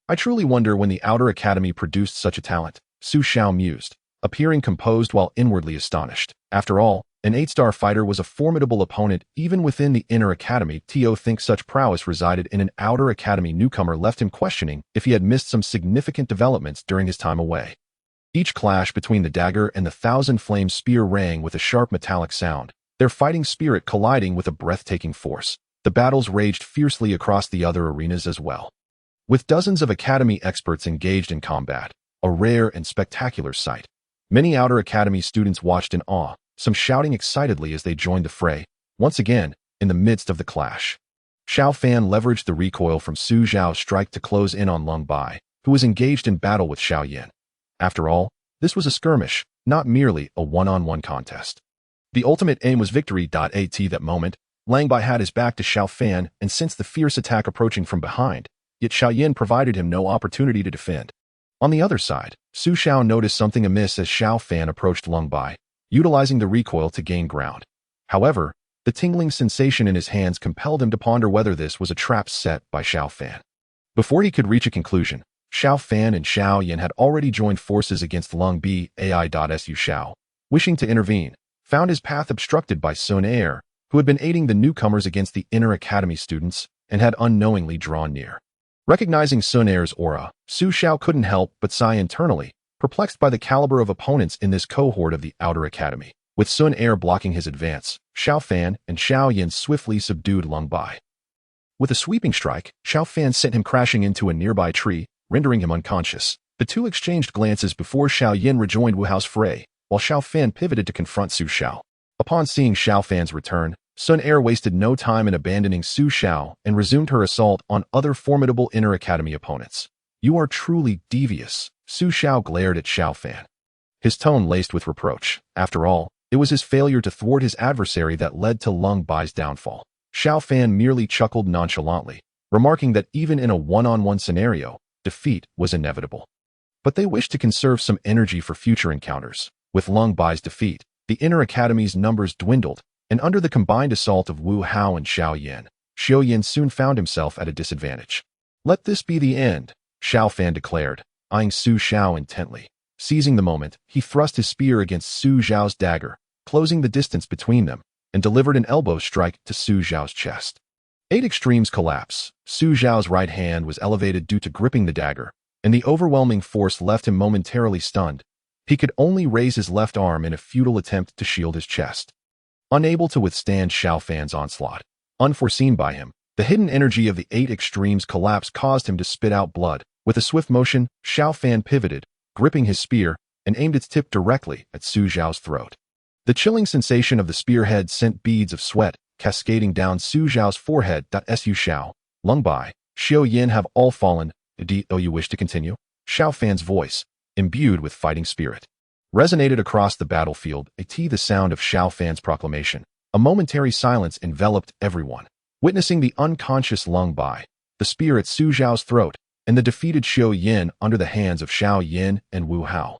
I truly wonder when the outer academy produced such a talent, Su Xiao mused, appearing composed while inwardly astonished. After all, an 8-star fighter was a formidable opponent even within the inner academy. To think such prowess resided in an outer academy newcomer left him questioning if he had missed some significant developments during his time away. Each clash between the dagger and the 1,000-flame spear rang with a sharp metallic sound, their fighting spirit colliding with a breathtaking force. The battles raged fiercely across the other arenas as well. With dozens of academy experts engaged in combat, a rare and spectacular sight. Many outer academy students watched in awe, some shouting excitedly as they joined the fray. Once again, in the midst of the clash, Xiao Fan leveraged the recoil from Su Xiao's strike to close in on Ling Bai, who was engaged in battle with Xiao Yan. After all, this was a skirmish, not merely a one-on-one contest. The ultimate aim was victory. At that moment, Ling Bai had his back to Xiao Fan and sensed the fierce attack approaching from behind, yet Xiao Yan provided him no opportunity to defend. On the other side, Su Xiao noticed something amiss as Xiao Fan approached Ling Bai, utilizing the recoil to gain ground. However, the tingling sensation in his hands compelled him to ponder whether this was a trap set by Xiao Fan. Before he could reach a conclusion, Xiao Fan and Xiao Yan had already joined forces against Ling Bai. Su Xiao, wishing to intervene, found his path obstructed by Sun Er, who had been aiding the newcomers against the inner academy students and had unknowingly drawn near. Recognizing Sun Er's aura, Su Xiao couldn't help but sigh internally, perplexed by the caliber of opponents in this cohort of the outer academy. With Sun Er blocking his advance, Xiao Fan and Xiao Yan swiftly subdued Ling Bai. With a sweeping strike, Xiao Fan sent him crashing into a nearby tree, rendering him unconscious. The two exchanged glances before Xiao Yan rejoined Wu Hao's fray, while Xiao Fan pivoted to confront Su Xiao. Upon seeing Xiao Fan's return, Sun Er wasted no time in abandoning Su Xiao and resumed her assault on other formidable inner academy opponents. You are truly devious, Su Xiao glared at Xiao Fan, his tone laced with reproach. After all, it was his failure to thwart his adversary that led to Ling Bai's downfall. Xiao Fan merely chuckled nonchalantly, remarking that even in a one-on-one scenario, defeat was inevitable. But they wished to conserve some energy for future encounters. With Ling Bai's defeat, the inner academy's numbers dwindled, and under the combined assault of Wu Hao and Xiao Yan, Xiao Yan soon found himself at a disadvantage. Let this be the end, Xiao Fan declared, eyeing Su Xiao intently. Seizing the moment, he thrust his spear against Su Xiao's dagger, closing the distance between them, and delivered an elbow strike to Su Xiao's chest. 8 extremes collapse. Su Xiao's right hand was elevated due to gripping the dagger, and the overwhelming force left him momentarily stunned. He could only raise his left arm in a futile attempt to shield his chest. Unable to withstand Xiao Fan's onslaught, unforeseen by him, the hidden energy of the 8 extremes collapse caused him to spit out blood. With a swift motion, Xiao Fan pivoted, gripping his spear, and aimed its tip directly at Su Xiao's throat. The chilling sensation of the spearhead sent beads of sweat cascading down Su Xiao's forehead. Su Xiao, Lung Bai, Xiao Yan have all fallen. Do you wish to continue? Xiao Fan's voice, imbued with fighting spirit, resonated across the battlefield. The sound of Xiao Fan's proclamation. A momentary silence enveloped everyone, witnessing the unconscious Lung Bai, the spear at Su Xiao's throat, and the defeated Xiao Yan under the hands of Xiao Yan and Wu Hao.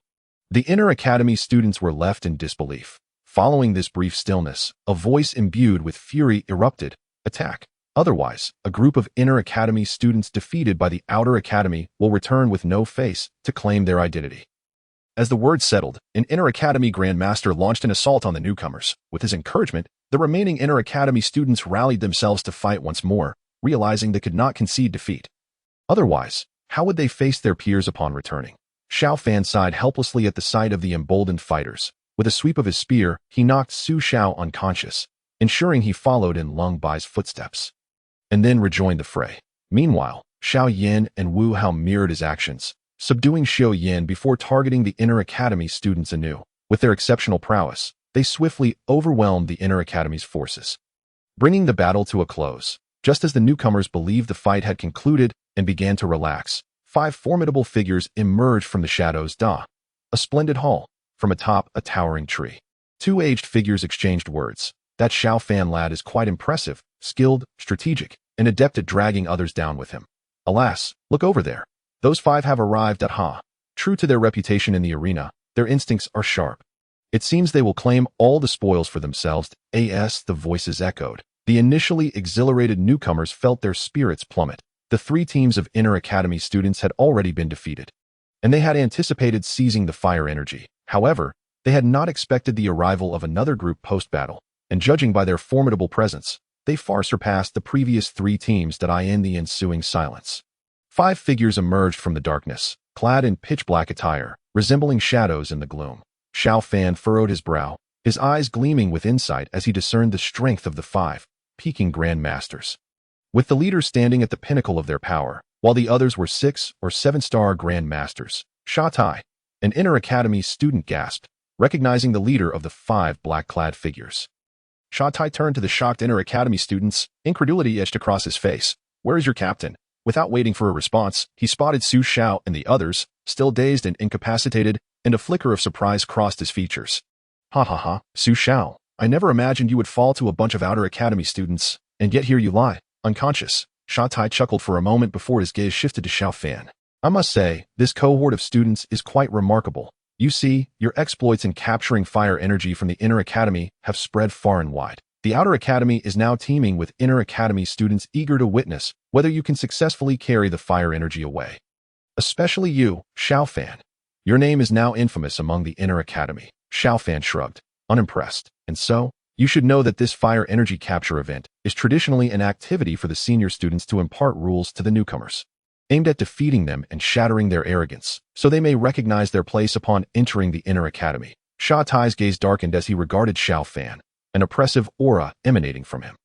The inner academy students were left in disbelief. Following this brief stillness, a voice imbued with fury erupted. Attack. Otherwise, a group of inner academy students defeated by the outer academy will return with no face to claim their identity. As the word settled, an inner academy grandmaster launched an assault on the newcomers. With his encouragement, the remaining inner academy students rallied themselves to fight once more, realizing they could not concede defeat. Otherwise, how would they face their peers upon returning? Xiao Fan sighed helplessly at the sight of the emboldened fighters. With a sweep of his spear, he knocked Su Xiao unconscious, ensuring he followed in Lung Bai's footsteps, and then rejoined the fray. Meanwhile, Xiao Yan and Wu Hao mirrored his actions, subduing Xiao Yan before targeting the inner academy students anew. With their exceptional prowess, they swiftly overwhelmed the inner academy's forces, bringing the battle to a close. Just as the newcomers believed the fight had concluded and began to relax, 5 formidable figures emerged from the shadows. A splendid hall. From atop a towering tree, 2 aged figures exchanged words. That Xiao Fan lad is quite impressive, skilled, strategic, and adept at dragging others down with him. Alas, look over there. Those 5 have arrived. True to their reputation in the arena, their instincts are sharp. It seems they will claim all the spoils for themselves. The voices echoed. The initially exhilarated newcomers felt their spirits plummet. The 3 teams of inner academy students had already been defeated, and they had anticipated seizing the fire energy. However, they had not expected the arrival of another group post-battle, and judging by their formidable presence, they far surpassed the previous 3 teams. In the ensuing silence, 5 figures emerged from the darkness, clad in pitch-black attire, resembling shadows in the gloom. Xiao Fan furrowed his brow, his eyes gleaming with insight as he discerned the strength of the 5 peaking grandmasters, with the leaders standing at the pinnacle of their power, while the others were 6 or 7-star grandmasters. Shatai, an inner academy student, gasped, recognizing the leader of the 5 black-clad figures. Shatai turned to the shocked inner academy students, incredulity etched across his face. Where is your captain? Without waiting for a response, he spotted Su Xiao and the others, still dazed and incapacitated, and a flicker of surprise crossed his features. Ha, Su Xiao, I never imagined you would fall to a bunch of outer academy students, and yet here you lie, unconscious. Shatai chuckled for a moment before his gaze shifted to Xiao Fan. I must say, this cohort of students is quite remarkable. You see, your exploits in capturing fire energy from the inner academy have spread far and wide. The outer academy is now teeming with inner academy students eager to witness whether you can successfully carry the fire energy away. Especially you, Xiao Fan. Your name is now infamous among the inner academy. Xiao Fan shrugged, unimpressed. And so, you should know that this fire energy capture event is traditionally an activity for the senior students to impart rules to the newcomers, aimed at defeating them and shattering their arrogance, so they may recognize their place upon entering the inner academy. Shatai's gaze darkened as he regarded Xiao Fan, an oppressive aura emanating from him.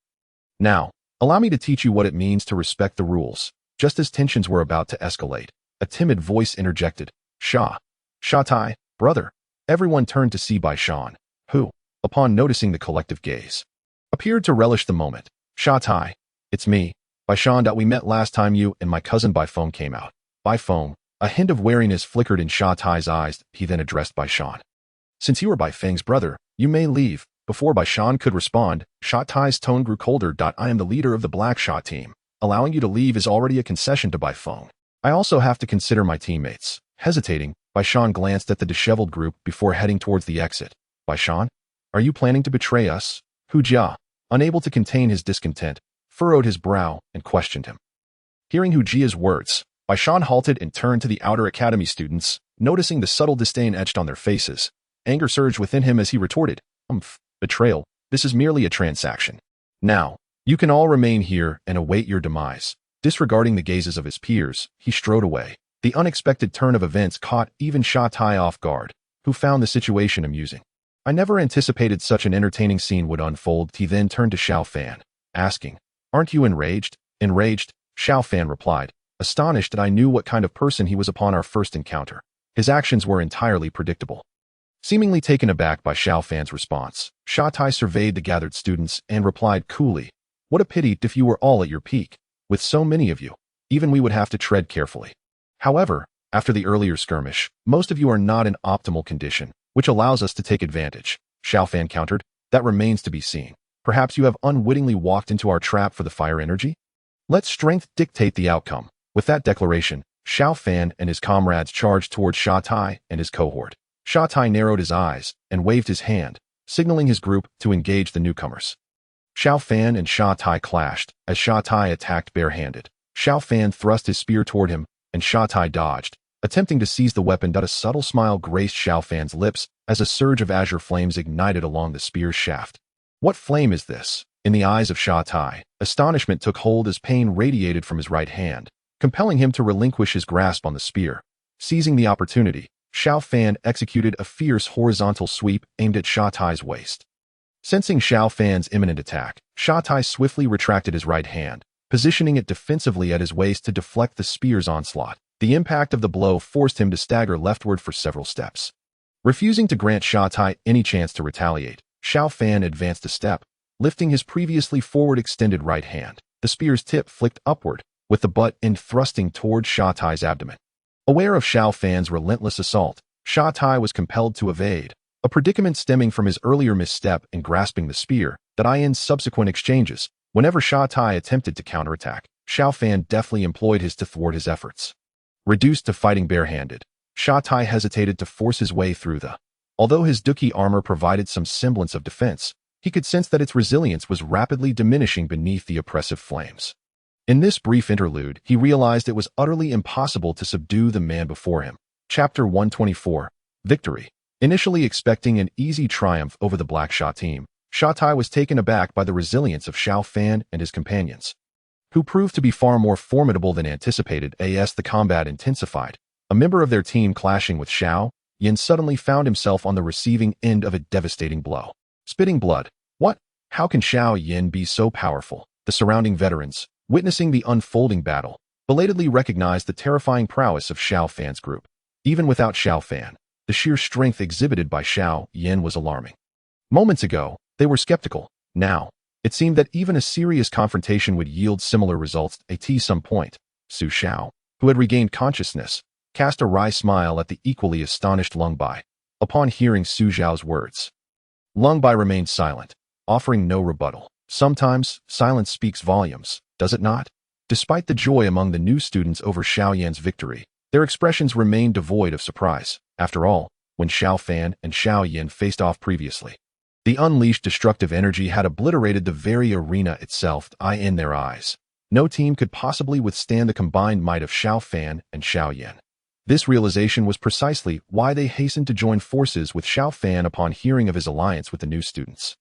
Now, allow me to teach you what it means to respect the rules. Just as tensions were about to escalate, a timid voice interjected. Shatai, brother. Everyone turned to see Bai Shan, who, upon noticing the collective gaze, appeared to relish the moment. Shatai, it's me, Bai Shan. We met last time you and my cousin Bai Feng came out. Bai Feng, a hint of wariness flickered in Shatai's eyes. He then addressed Bai Shan. Since you are Bai Feng's brother, you may leave. Before Bai Shan could respond, Shatai's tone grew colder. I am the leader of the Black Sha team. Allowing you to leave is already a concession to Bai Feng. I also have to consider my teammates. Hesitating, Bai Shan glanced at the disheveled group before heading towards the exit. Bai Shan, are you planning to betray us? Hu Jia, unable to contain his discontent, furrowed his brow and questioned him. Hearing Hu Jia's words, Bai Shan halted and turned to the outer academy students, noticing the subtle disdain etched on their faces. Anger surged within him as he retorted, betrayal, this is merely a transaction. Now, you can all remain here and await your demise. Disregarding the gazes of his peers, he strode away. The unexpected turn of events caught even Sha Tai off guard, who found the situation amusing. I never anticipated such an entertaining scene would unfold. He then turned to Xiao Fan, asking, aren't you enraged? Enraged, Xiao Fan replied, astonished that I knew what kind of person he was upon our first encounter. His actions were entirely predictable. Seemingly taken aback by Xiao Fan's response, Sha Tai surveyed the gathered students and replied coolly, what a pity if you were all at your peak. With so many of you, even we would have to tread carefully. However, after the earlier skirmish, most of you are not in optimal condition, which allows us to take advantage. Xiao Fan countered, that remains to be seen. Perhaps you have unwittingly walked into our trap for the fire energy? Let strength dictate the outcome. With that declaration, Xiao Fan and his comrades charged towards Sha Tai and his cohort. Sha Tai narrowed his eyes and waved his hand, signaling his group to engage the newcomers. Xiao Fan and Sha Tai clashed as Sha Tai attacked barehanded. Xiao Fan thrust his spear toward him, and Sha Tai dodged, attempting to seize the weapon. A subtle smile graced Xiao Fan's lips as a surge of azure flames ignited along the spear's shaft. What flame is this? In the eyes of Sha Tai, astonishment took hold as pain radiated from his right hand, compelling him to relinquish his grasp on the spear. Seizing the opportunity, Xiao Fan executed a fierce horizontal sweep aimed at Sha Tai's waist. Sensing Xiao Fan's imminent attack, Sha Tai swiftly retracted his right hand, positioning it defensively at his waist to deflect the spear's onslaught. The impact of the blow forced him to stagger leftward for several steps. Refusing to grant Sha Tai any chance to retaliate, Xiao Fan advanced a step, lifting his previously forward-extended right hand. The spear's tip flicked upward, with the butt end thrusting towards Sha Tai's abdomen. Aware of Xiao Fan's relentless assault, Sha Tai was compelled to evade, a predicament stemming from his earlier misstep in grasping the spear. In subsequent exchanges, whenever Sha Tai attempted to counterattack, Xiao Fan deftly employed his to thwart his efforts. Reduced to fighting barehanded, Sha Tai hesitated to force his way through the. Although his Duki armor provided some semblance of defense, he could sense that its resilience was rapidly diminishing beneath the oppressive flames. In this brief interlude, he realized it was utterly impossible to subdue the man before him. Chapter 124, Victory. Initially expecting an easy triumph over the Black Sha team, Sha Tai was taken aback by the resilience of Xiao Fan and his companions, who proved to be far more formidable than anticipated. As the combat intensified, a member of their team clashing with Xiao Yan suddenly found himself on the receiving end of a devastating blow. Spitting blood. What? How can Xiao Yan be so powerful? The surrounding veterans, witnessing the unfolding battle, belatedly recognized the terrifying prowess of Xiao Fan's group. Even without Xiao Fan, the sheer strength exhibited by Xiao Yan was alarming. Moments ago, they were skeptical. Now, it seemed that even a serious confrontation would yield similar results. At some point, Su Xiao, who had regained consciousness, cast a wry smile at the equally astonished Lung Bai. Upon hearing Su Xiao's words, Lung Bai remained silent, offering no rebuttal. Sometimes, silence speaks volumes, does it not? Despite the joy among the new students over Xiao Yan's victory, their expressions remained devoid of surprise. After all, when Xiao Fan and Xiao Yan faced off previously, the unleashed destructive energy had obliterated the very arena itself. In their eyes, no team could possibly withstand the combined might of Xiao Fan and Xiao Yan. This realization was precisely why they hastened to join forces with Xiao Fan upon hearing of his alliance with the new students.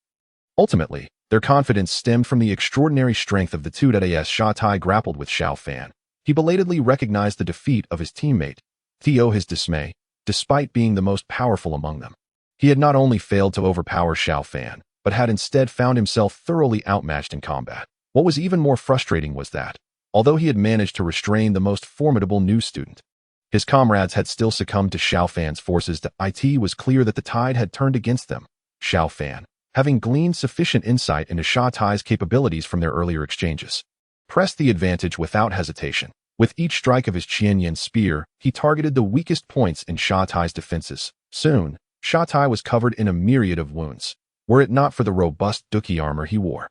Ultimately, their confidence stemmed from the extraordinary strength of the two. As Sha Tai grappled with Xiao Fan, he belatedly recognized the defeat of his teammate. His dismay, despite being the most powerful among them. He had not only failed to overpower Xiao Fan, but had instead found himself thoroughly outmatched in combat. What was even more frustrating was that, although he had managed to restrain the most formidable new student, his comrades had still succumbed to Xiao Fan's forces. It was clear that the tide had turned against them. Xiao Fan, having gleaned sufficient insight into Sha Tai's capabilities from their earlier exchanges, pressed the advantage without hesitation. With each strike of his Qianyan spear, he targeted the weakest points in Sha Tai's defenses. Soon, Sha Tai was covered in a myriad of wounds. Were it not for the robust Duki armor he wore,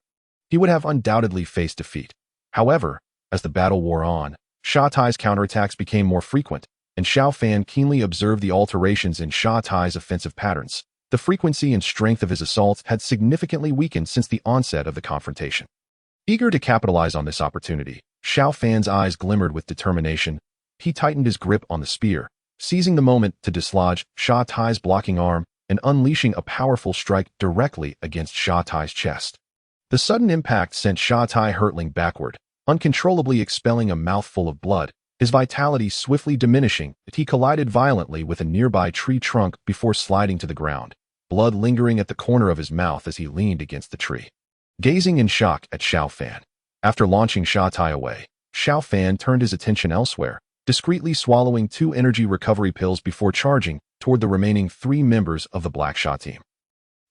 he would have undoubtedly faced defeat. However, as the battle wore on, Sha Tai's counterattacks became more frequent, and Xiao Fan keenly observed the alterations in Sha Tai's offensive patterns. The frequency and strength of his assaults had significantly weakened since the onset of the confrontation. Eager to capitalize on this opportunity, Xiao Fan's eyes glimmered with determination. He tightened his grip on the spear, seizing the moment to dislodge Sha Tai's blocking arm and unleashing a powerful strike directly against Sha Tai's chest. The sudden impact sent Sha Tai hurtling backward, uncontrollably expelling a mouthful of blood, his vitality swiftly diminishing as he collided violently with a nearby tree trunk before sliding to the ground, blood lingering at the corner of his mouth as he leaned against the tree. Gazing in shock at Xiao Fan. After launching Sha Tai away, Xiao Fan turned his attention elsewhere, discreetly swallowing 2 energy recovery pills before charging toward the remaining 3 members of the Black Sha team.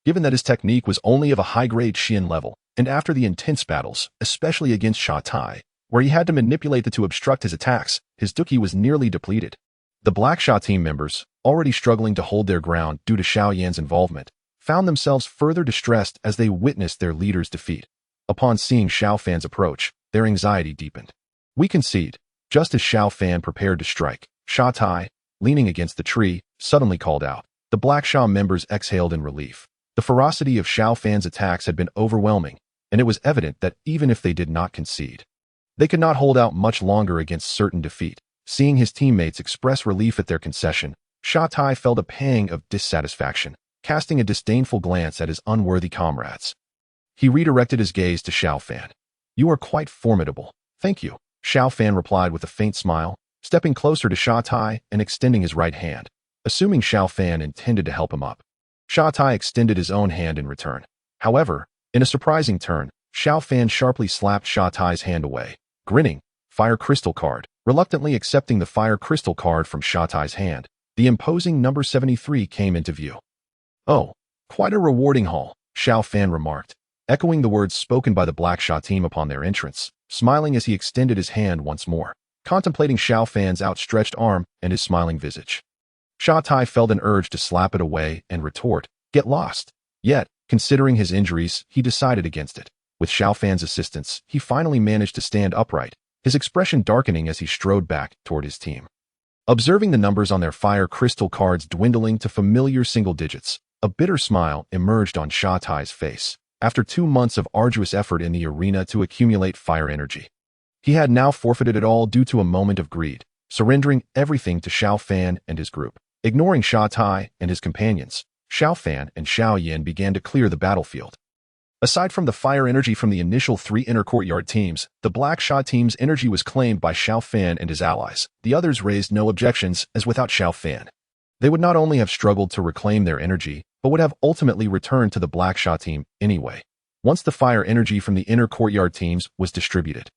Given that his technique was only of a high-grade Xian level, and after the intense battles, especially against Sha Tai, where he had to manipulate the to obstruct his attacks, his Duki was nearly depleted. The Black Sha team members, already struggling to hold their ground due to Xiao Yan's involvement, found themselves further distressed as they witnessed their leader's defeat. Upon seeing Xiao Fan's approach, their anxiety deepened. We concede. Just as Xiao Fan prepared to strike, Sha Tai, leaning against the tree, suddenly called out. The Black Sha members exhaled in relief. The ferocity of Xiao Fan's attacks had been overwhelming, and it was evident that even if they did not concede, they could not hold out much longer against certain defeat. Seeing his teammates express relief at their concession, Sha Tai felt a pang of dissatisfaction, casting a disdainful glance at his unworthy comrades. He redirected his gaze to Xiao Fan. You are quite formidable. Thank you. Xiao Fan replied with a faint smile, stepping closer to Sha Tai and extending his right hand, assuming Xiao Fan intended to help him up. Sha Tai extended his own hand in return. However, in a surprising turn, Xiao Fan sharply slapped Sha Tai's hand away. Grinning, Fire Crystal card, reluctantly accepting the Fire Crystal card from Sha Tai's hand, the imposing number 73 came into view. Oh, quite a rewarding haul, Xiao Fan remarked, echoing the words spoken by the Black Sha team upon their entrance, smiling as he extended his hand once more, contemplating Xiao Fan's outstretched arm and his smiling visage. Sha Tai felt an urge to slap it away and retort, get lost. Yet, considering his injuries, he decided against it. With Xiao Fan's assistance, he finally managed to stand upright, his expression darkening as he strode back toward his team. Observing the numbers on their Fire Crystal cards dwindling to familiar single digits, a bitter smile emerged on Sha Tai's face. After 2 months of arduous effort in the arena to accumulate fire energy, he had now forfeited it all due to a moment of greed, surrendering everything to Xiao Fan and his group. Ignoring Sha Tai and his companions, Xiao Fan and Xiao Yan began to clear the battlefield. Aside from the fire energy from the initial 3 inner courtyard teams, the Black Sha team's energy was claimed by Xiao Fan and his allies. The others raised no objections, as without Xiao Fan, they would not only have struggled to reclaim their energy, but would have ultimately returned to the Black Sha team anyway, once the fire energy from the inner courtyard teams was distributed.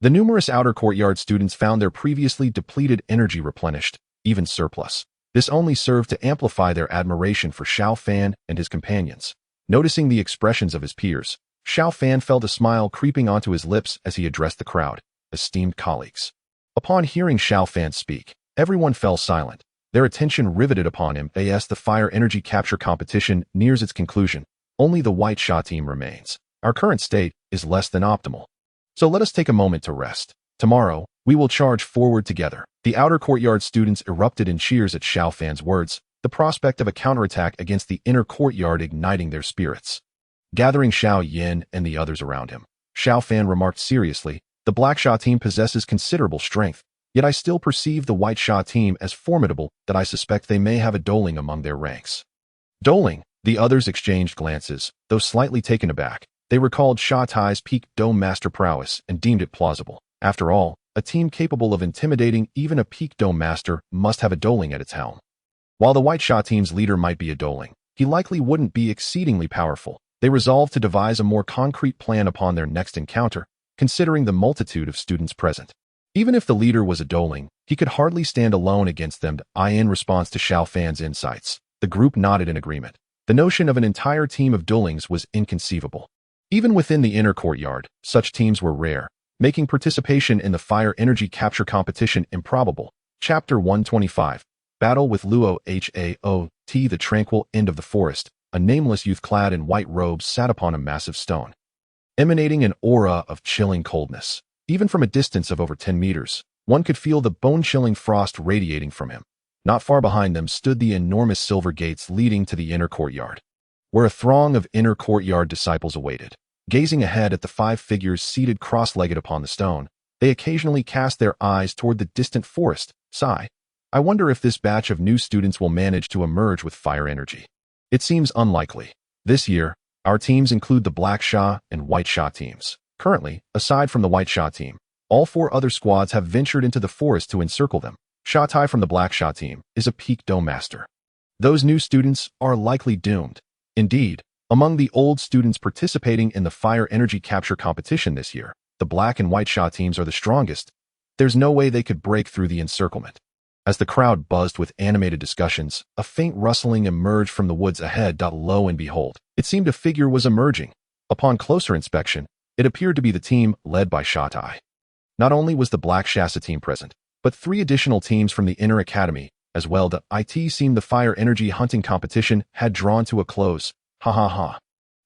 The numerous outer courtyard students found their previously depleted energy replenished, even surplus. This only served to amplify their admiration for Xiao Fan and his companions. Noticing the expressions of his peers, Xiao Fan felt a smile creeping onto his lips as he addressed the crowd. Esteemed colleagues. Upon hearing Xiao Fan speak, everyone fell silent, their attention riveted upon him as the fire energy capture competition nears its conclusion. Only the White Sha team remains. Our current state is less than optimal. So let us take a moment to rest. Tomorrow, we will charge forward together. The outer courtyard students erupted in cheers at Xiao Fan's words, the prospect of a counterattack against the inner courtyard igniting their spirits. Gathering Xiao Yan and the others around him, Xiao Fan remarked seriously, the Black Sha team possesses considerable strength, yet I still perceive the White Sha team as formidable that I suspect they may have a doling among their ranks. Doling? The others exchanged glances, though slightly taken aback. They recalled Sha Tai's peak dome master prowess and deemed it plausible. After all, a team capable of intimidating even a peak dome master must have a doling at its helm. While the White Sha team's leader might be a doling, he likely wouldn't be exceedingly powerful. They resolved to devise a more concrete plan upon their next encounter, considering the multitude of students present. Even if the leader was a doling, he could hardly stand alone against them. In response to Xiao Fan's insights, the group nodded in agreement. The notion of an entire team of dolings was inconceivable. Even within the inner courtyard, such teams were rare, making participation in the fire energy capture competition improbable. Chapter 125. Battle with Luo Hao. The tranquil end of the forest, a nameless youth clad in white robes sat upon a massive stone, emanating an aura of chilling coldness. Even from a distance of over 10 meters, one could feel the bone-chilling frost radiating from him. Not far behind them stood the enormous silver gates leading to the inner courtyard, where a throng of inner courtyard disciples awaited. Gazing ahead at the 5 figures seated cross-legged upon the stone, They occasionally cast their eyes toward the distant forest. Sigh. I wonder if this batch of new students will manage to emerge with fire energy. It seems unlikely. This year, our teams include the Black Sha and White Sha teams. Currently, aside from the White Sha team, all 4 other squads have ventured into the forest to encircle them. Sha Tai from the Black Sha team is a peak Dou master. Those new students are likely doomed. Indeed, among the old students participating in the fire energy capture competition this year, the Black and White Sha teams are the strongest. There's no way they could break through the encirclement. As the crowd buzzed with animated discussions, a faint rustling emerged from the woods ahead. Lo and behold, it seemed a figure was emerging. Upon closer inspection, it appeared to be the team led by Sha Tai. Not only was the Black Shasa team present, but 3 additional teams from the Inner Academy, as well. It seemed the fire energy hunting competition had drawn to a close. Ha ha ha.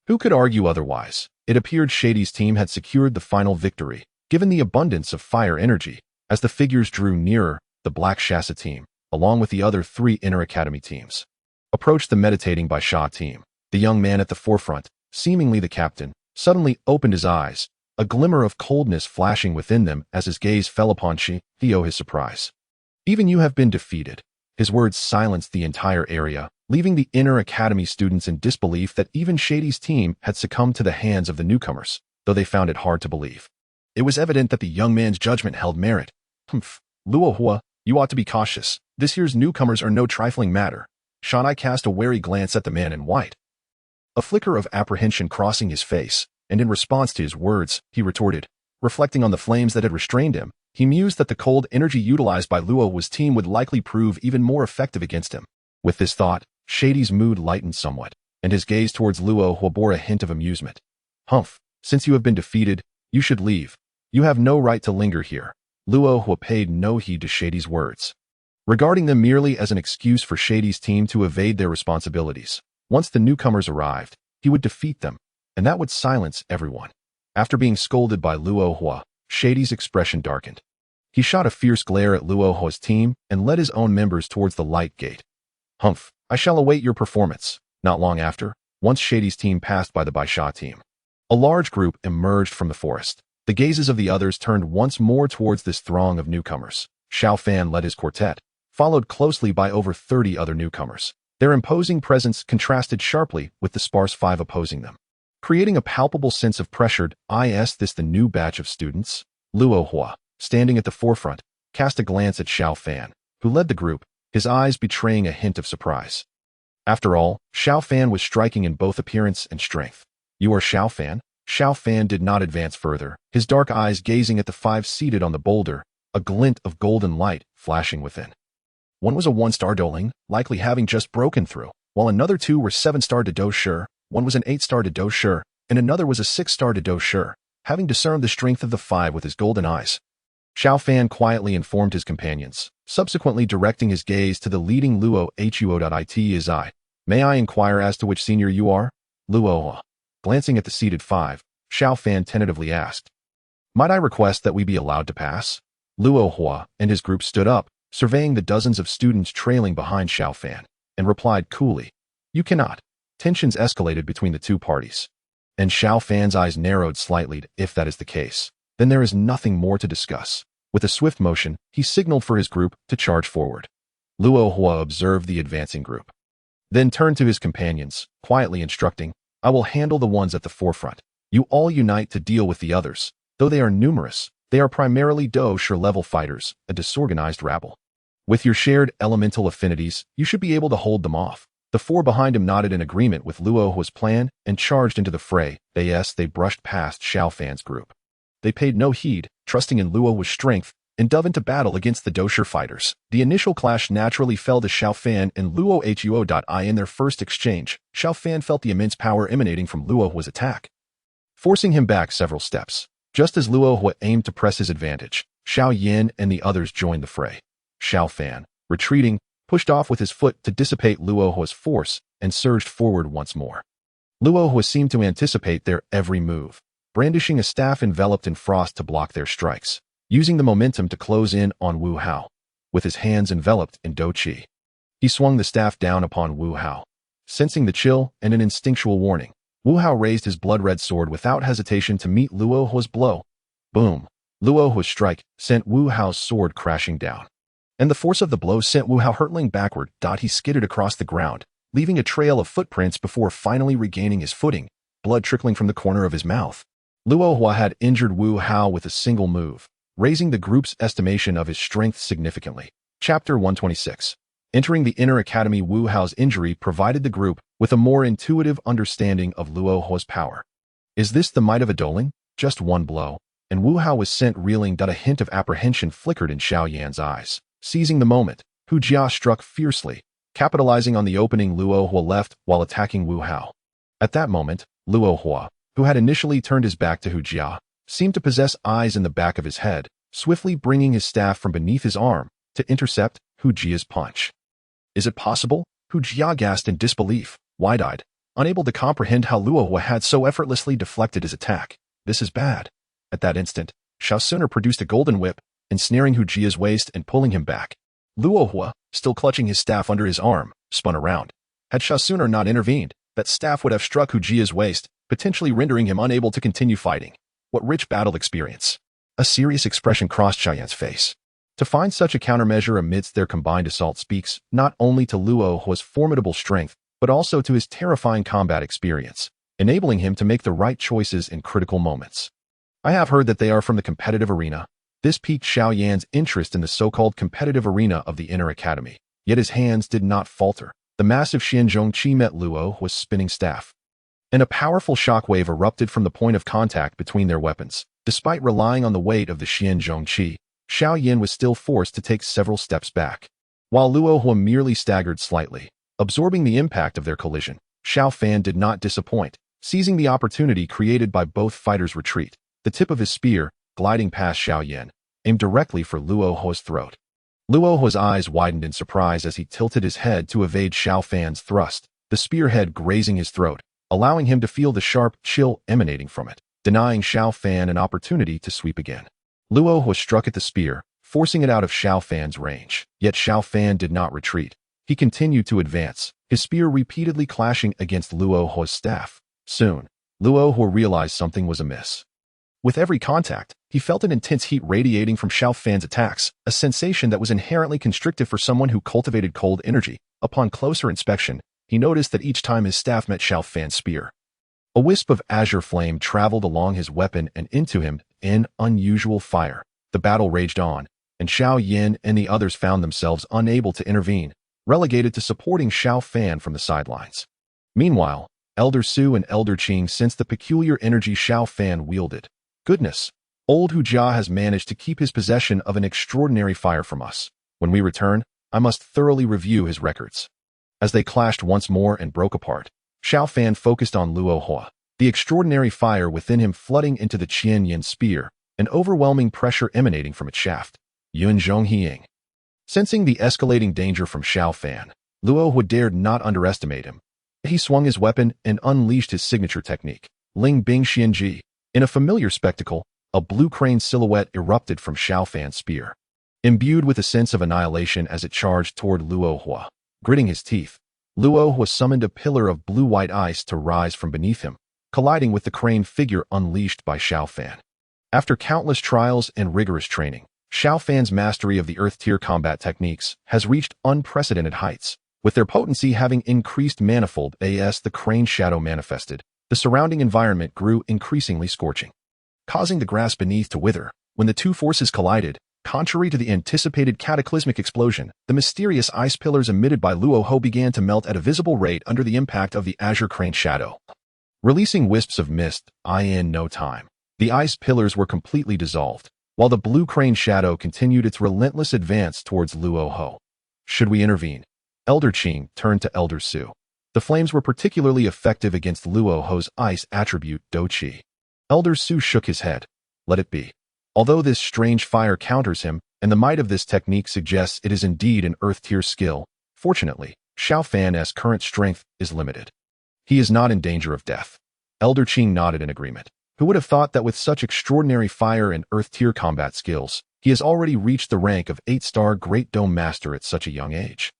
Who could argue otherwise? It appeared Shady's team had secured the final victory, given the abundance of fire energy. As the figures drew nearer, the Black Shasa team, along with the other 3 Inner Academy teams, approached the meditating by Sha team. The young man at the forefront, seemingly the captain, suddenly opened his eyes, a glimmer of coldness flashing within them as his gaze fell upon Theo. His surprise. Even you have been defeated. His words silenced the entire area, leaving the Inner Academy students in disbelief that even Shady's team had succumbed to the hands of the newcomers, though they found it hard to believe. It was evident that the young man's judgment held merit. Luo Hua, you ought to be cautious. This year's newcomers are no trifling matter. Shanai cast a wary glance at the man in white, a flicker of apprehension crossing his face, and in response to his words, he retorted. Reflecting on the flames that had restrained him, he mused that the cold energy utilized by Luo Hua's team would likely prove even more effective against him. With this thought, Shady's mood lightened somewhat, and his gaze towards Luo Hua bore a hint of amusement. Since you have been defeated, you should leave. You have no right to linger here. Luo Hua paid no heed to Shady's words, regarding them merely as an excuse for Shady's team to evade their responsibilities. Once the newcomers arrived, he would defeat them, and that would silence everyone. After being scolded by Luo Hua, Shady's expression darkened. He shot a fierce glare at Luo Hua's team and led his own members towards the light gate. I shall await your performance. Not long after, once Shady's team passed by the Baisha team, a large group emerged from the forest. The gazes of the others turned once more towards this throng of newcomers. Xiao Fan led his quartet, followed closely by over 30 other newcomers. Their imposing presence contrasted sharply with the sparse 5 opposing them, creating a palpable sense of pressure. Is this the new batch of students? Luo Hua, standing at the forefront, cast a glance at Xiao Fan, who led the group, his eyes betraying a hint of surprise. After all, Xiao Fan was striking in both appearance and strength. You are Xiao Fan? Xiao Fan did not advance further, his dark eyes gazing at the 5 seated on the boulder, a glint of golden light flashing within. One was a 1-star Douling, likely having just broken through, while another 2 were 7-star Dou Shi. One was an 8-star Dou Shi, and another was a 6-star Dou Shi, having discerned the strength of the 5 with his golden eyes. Xiao Fan quietly informed his companions, subsequently directing his gaze to the leading Luo Huo. It is I. May I inquire as to which senior you are? Luo Hua. Glancing at the seated 5, Xiao Fan tentatively asked. Might I request that we be allowed to pass? Luo Hua and his group stood up, surveying the dozens of students trailing behind Xiao Fan, and replied coolly, You cannot. Tensions escalated between the 2 parties, and Xiao Fan's eyes narrowed slightly. If that is the case, then there is nothing more to discuss. With a swift motion, he signaled for his group to charge forward. Luo Hua observed the advancing group, then turned to his companions, quietly instructing, I will handle the ones at the forefront. You all unite to deal with the others. Though they are numerous, they are primarily Dou Shi level fighters, a disorganized rabble. With your shared elemental affinities, you should be able to hold them off. The 4 behind him nodded in agreement with Luo Hua's plan and charged into the fray. They brushed past Xiao Fan's group. They paid no heed, trusting in Luo Hua's strength, and dove into battle against the Dou Shi fighters. The initial clash naturally fell to Xiao Fan and Luo Huo. In their first exchange, Xiao Fan felt the immense power emanating from Luo Hua's attack, forcing him back several steps. Just as Luo Hua aimed to press his advantage, Xiao Yan and the others joined the fray. Xiao Fan, retreating, pushed off with his foot to dissipate Luo Hua's force and surged forward once more. Luo Hua seemed to anticipate their every move, brandishing a staff enveloped in frost to block their strikes, using the momentum to close in on Wu Hao. With his hands enveloped in Dou Qi, he swung the staff down upon Wu Hao. Sensing the chill and an instinctual warning, Wu Hao raised his blood-red sword without hesitation to meet Luo Hua's blow. Boom! Luohua's strike sent Wu Hao's sword crashing down, and the force of the blow sent Wu Hao hurtling backward. He skidded across the ground, leaving a trail of footprints before finally regaining his footing, blood trickling from the corner of his mouth. Luohua had injured Wu Hao with a single move, raising the group's estimation of his strength significantly. Chapter 126. Entering the inner academy, Wu Hao's injury provided the group with a more intuitive understanding of Luohua's power. Is this the might of a doling? Just one blow, and Wu Hao was sent reeling. A hint of apprehension flickered in Xiao Yan's eyes. Seizing the moment, Hu Jia struck fiercely, capitalizing on the opening Luohua left while attacking Wu Hao. At that moment, Luohua, who had initially turned his back to Hu Jia, seemed to possess eyes in the back of his head, swiftly bringing his staff from beneath his arm to intercept Hu Jia's punch. Is it possible? Hu Jia gasped in disbelief, wide-eyed, unable to comprehend how Luohua had so effortlessly deflected his attack. This is bad. At that instant, Xiao produced a golden whip, ensnaring Hu Jia's waist and pulling him back. Luohua, still clutching his staff under his arm, spun around. Had Xiao not intervened, that staff would have struck Hu Jia's waist, potentially rendering him unable to continue fighting. What rich battle experience! A serious expression crossed Xiao Yan's face. To find such a countermeasure amidst their combined assault speaks not only to Luohua's formidable strength, but also to his terrifying combat experience, enabling him to make the right choices in critical moments. I have heard that they are from the competitive arena. This piqued Xiao Yan's interest in the so-called competitive arena of the inner academy. Yet his hands did not falter. The massive Xianzhong Qi met Luohua's spinning staff, and a powerful shockwave erupted from the point of contact between their weapons. Despite relying on the weight of the Xianzhong Qi, Xiao Yan was still forced to take several steps back, while Luohua merely staggered slightly, absorbing the impact of their collision. Xiao Fan did not disappoint, seizing the opportunity created by both fighters' retreat. The tip of his spear, gliding past Xiao Yan, aimed directly for Luohua's throat. Luohua's eyes widened in surprise as he tilted his head to evade Xiao Fan's thrust, the spearhead grazing his throat, allowing him to feel the sharp chill emanating from it, denying Xiao Fan an opportunity to sweep again. Luohua struck at the spear, forcing it out of Xiao Fan's range. Yet Xiao Fan did not retreat. He continued to advance, his spear repeatedly clashing against Luohua's staff. Soon, Luohua realized something was amiss. With every contact, he felt an intense heat radiating from Xiao Fan's attacks, a sensation that was inherently constrictive for someone who cultivated cold energy. Upon closer inspection, he noticed that each time his staff met Xiao Fan's spear, a wisp of azure flame traveled along his weapon and into him in unusual fire. The battle raged on, and Xiao Yan and the others found themselves unable to intervene, relegated to supporting Xiao Fan from the sidelines. Meanwhile, Elder Su and Elder Qing sensed the peculiar energy Xiao Fan wielded. Goodness, old Hu Jia has managed to keep his possession of an extraordinary fire from us. When we return, I must thoroughly review his records. As they clashed once more and broke apart, Xiao Fan focused on Luohua, the extraordinary fire within him flooding into the Qianyan spear, an overwhelming pressure emanating from its shaft. Yun Zhonghiang. Sensing the escalating danger from Xiao Fan, Luohua dared not underestimate him. He swung his weapon and unleashed his signature technique, Ling Bing Xianji. In a familiar spectacle, a blue crane silhouette erupted from Xiao Fan's spear, imbued with a sense of annihilation as it charged toward Luohua. Gritting his teeth, Luohua summoned a pillar of blue-white ice to rise from beneath him, colliding with the crane figure unleashed by Xiao Fan. After countless trials and rigorous training, Xiao Fan's mastery of the Earth-tier combat techniques has reached unprecedented heights, with their potency having increased manifold as the crane shadow manifested. The surrounding environment grew increasingly scorching, causing the grass beneath to wither. When the two forces collided, contrary to the anticipated cataclysmic explosion, the mysterious ice pillars emitted by Luohua began to melt at a visible rate under the impact of the azure crane shadow, releasing wisps of mist. In no time, the ice pillars were completely dissolved, while the blue crane shadow continued its relentless advance towards Luohua. Should we intervene? Elder Qing turned to Elder Su. The flames were particularly effective against Luohua's ice attribute, Dou Qi. Elder Su shook his head. Let it be. Although this strange fire counters him, and the might of this technique suggests it is indeed an earth-tier skill, fortunately, Xiao Fan's current strength is limited. He is not in danger of death. Elder Qing nodded in agreement. Who would have thought that with such extraordinary fire and earth-tier combat skills, he has already reached the rank of 8-star Great Dome Master at such a young age?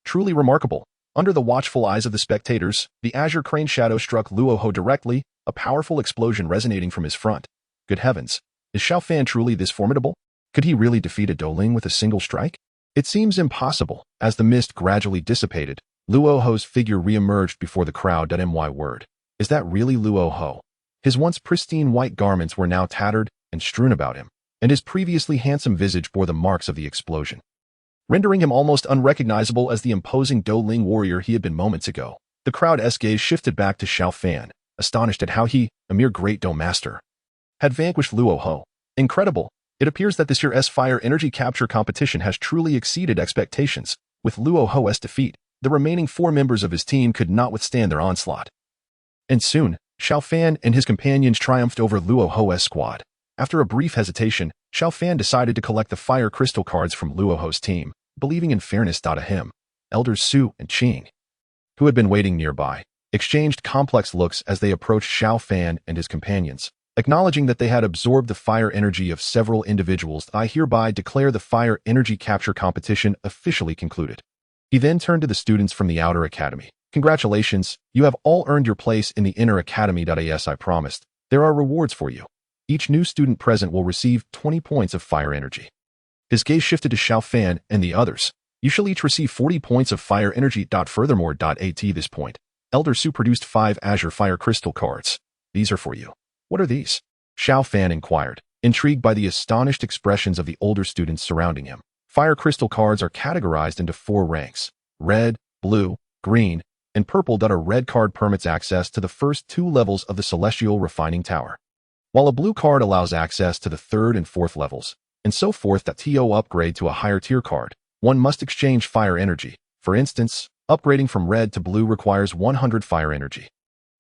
Truly remarkable. Under the watchful eyes of the spectators, the azure crane shadow struck Luohua directly, a powerful explosion resonating from his front. Good heavens! Is Xiao Fan truly this formidable? Could he really defeat a Douling with a single strike? It seems impossible. As the mist gradually dissipated, Luo Ho's figure re-emerged before the crowd. My word. Is that really Luo Ho? His once pristine white garments were now tattered and strewn about him, and his previously handsome visage bore the marks of the explosion, rendering him almost unrecognizable as the imposing Douling warrior he had been moments ago. The crowd's gaze shifted back to Xiao Fan, astonished at how he, a mere great Dou master, had vanquished Luo Ho. Incredible! It appears that this year's fire energy capture competition has truly exceeded expectations. With Luo Ho's defeat, the remaining 4 members of his team could not withstand their onslaught. And soon, Xiao Fan and his companions triumphed over Luo Ho's squad. After a brief hesitation, Xiao Fan decided to collect the fire crystal cards from Luo Ho's team, believing in fairness. Him, Elders Su and Qing, who had been waiting nearby, exchanged complex looks as they approached Xiao Fan and his companions. Acknowledging that they had absorbed the fire energy of several individuals, I hereby declare the fire energy capture competition officially concluded. He then turned to the students from the outer academy. Congratulations, you have all earned your place in the inner academy. As I promised, there are rewards for you. Each new student present will receive 20 points of fire energy. His gaze shifted to Xiao Fan and the others. You shall each receive 40 points of fire energy. Furthermore, at this point, Elder Su produced 5 azure fire crystal cards. These are for you. What are these? Xiao Fan inquired, intrigued by the astonished expressions of the older students surrounding him. Fire crystal cards are categorized into 4 ranks: red, blue, green, and purple. A red card permits access to the first 2 levels of the Celestial Refining Tower, while a blue card allows access to the 3rd and 4th levels, and so forth. To upgrade to a higher tier card, one must exchange fire energy. For instance, upgrading from red to blue requires 100 fire energy,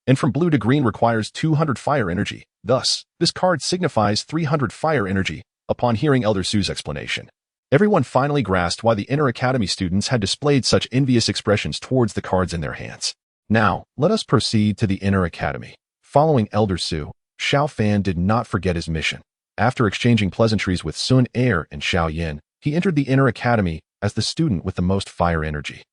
and from blue to green requires 200 fire energy. Thus, this card signifies 300 fire energy. Upon hearing Elder Su's explanation, everyone finally grasped why the inner academy students had displayed such envious expressions towards the cards in their hands. Now, let us proceed to the inner academy. Following Elder Su, Xiao Fan did not forget his mission. After exchanging pleasantries with Sun Er and Xiao Yan, he entered the inner academy as the student with the most fire energy,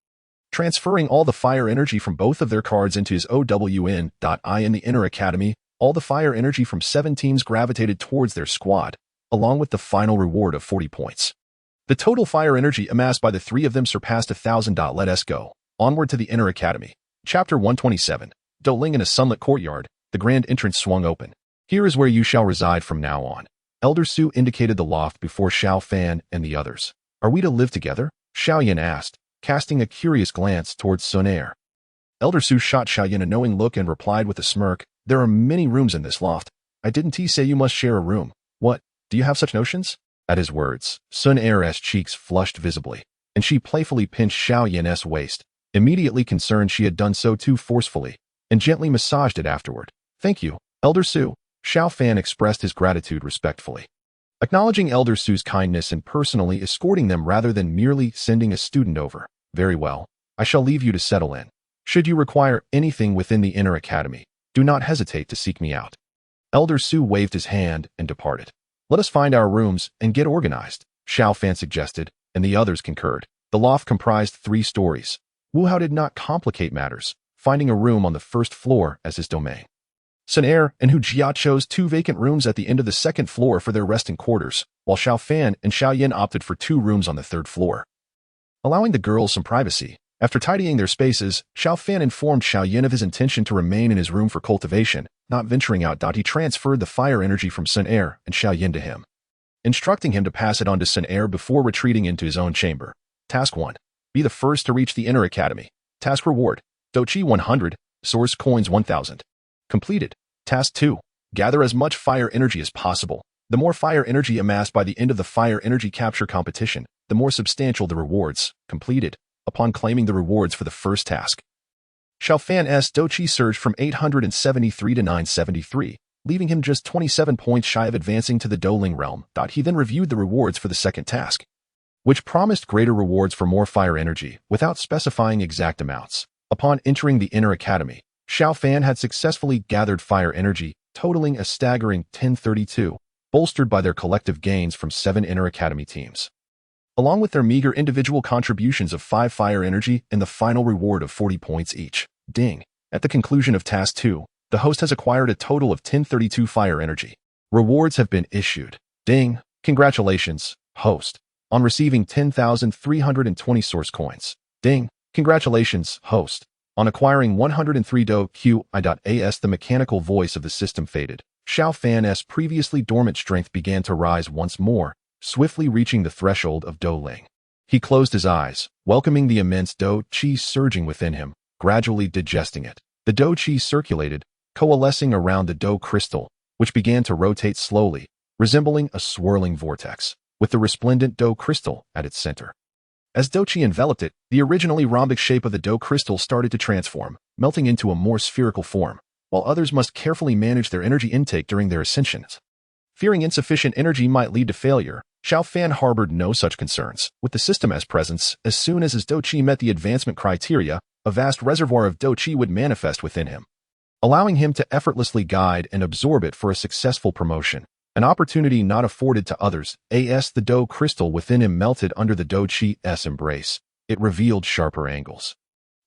transferring all the fire energy from both of their cards into his OWN. In the inner academy, all the fire energy from 7 teams gravitated towards their squad, along with the final reward of 40 points. The total fire energy amassed by the 3 of them surpassed 1,000. Let us go onward to the inner academy. Chapter 127. Douling in a sunlit courtyard, the grand entrance swung open. Here is where you shall reside from now on. Elder Su indicated the loft before Xiao Fan and the others. Are we to live together? Xiao Yan asked, casting a curious glance towards Sun Er. Elder Su shot Xiao Yan a knowing look and replied with a smirk, there are many rooms in this loft. I didn't say you must share a room. What, do you have such notions? At his words, Sun Er's cheeks flushed visibly, and she playfully pinched Xiao Yan's waist, immediately concerned she had done so too forcefully, and gently massaged it afterward. Thank you, Elder Su. Xiao Fan expressed his gratitude respectfully, acknowledging Elder Su's kindness and personally escorting them rather than merely sending a student over. Very well, I shall leave you to settle in. Should you require anything within the inner academy, do not hesitate to seek me out. Elder Su waved his hand and departed. Let us find our rooms and get organized, Xiao Fan suggested, and the others concurred. The loft comprised 3 stories. Wu Hao did not complicate matters, finding a room on the 1st floor as his domain. Sun Er and Hu Jia chose 2 vacant rooms at the end of the 2nd floor for their resting quarters, while Xiao Fan and Xiao Yan opted for 2 rooms on the 3rd floor, allowing the girls some privacy. After tidying their spaces, Xiao Fan informed Xiao Yan of his intention to remain in his room for cultivation, not venturing out. He transferred the fire energy from Sun Er and Xiao Yan to him, instructing him to pass it on to Sun Er before retreating into his own chamber. Task 1. Be the first to reach the inner academy. Task reward: Dochi 100, source coins 1000. Completed. Task 2. Gather as much fire energy as possible. The more fire energy amassed by the end of the fire energy capture competition, the more substantial the rewards. Completed. Upon claiming the rewards for the first task, Xiao Fan's Dochi surged from 873 to 973, leaving him just 27 points shy of advancing to the Douling realm. He then reviewed the rewards for the second task, which promised greater rewards for more fire energy without specifying exact amounts. Upon entering the inner academy, Xiao Fan had successfully gathered fire energy, totaling a staggering 1032, bolstered by their collective gains from 7 inner academy teams, along with their meager individual contributions of 5 fire energy and the final reward of 40 points each. Ding! At the conclusion of Task 2, the host has acquired a total of 1032 fire energy. Rewards have been issued. Ding! Congratulations, host, on receiving 10,320 source coins. Ding! Congratulations, host, on acquiring 103 Dou Po. The mechanical voice of the system faded. Xiao Fan's previously dormant strength began to rise once more, swiftly reaching the threshold of Dou Ling. He closed his eyes, welcoming the immense Dou Qi surging within him, gradually digesting it. The Dou Qi circulated, coalescing around the Dou crystal, which began to rotate slowly, resembling a swirling vortex, with the resplendent Dou crystal at its center. As Dou Qi enveloped it, the originally rhombic shape of the Dou crystal started to transform, melting into a more spherical form, while others must carefully manage their energy intake during their ascensions. Fearing insufficient energy might lead to failure, Xiao Fan harbored no such concerns. With the system as presence, as soon as his Dou Qi met the advancement criteria, a vast reservoir of Dou Qi would manifest within him, allowing him to effortlessly guide and absorb it for a successful promotion, an opportunity not afforded to others. The Dou crystal within him melted under the Dou Qi's embrace. It revealed sharper angles.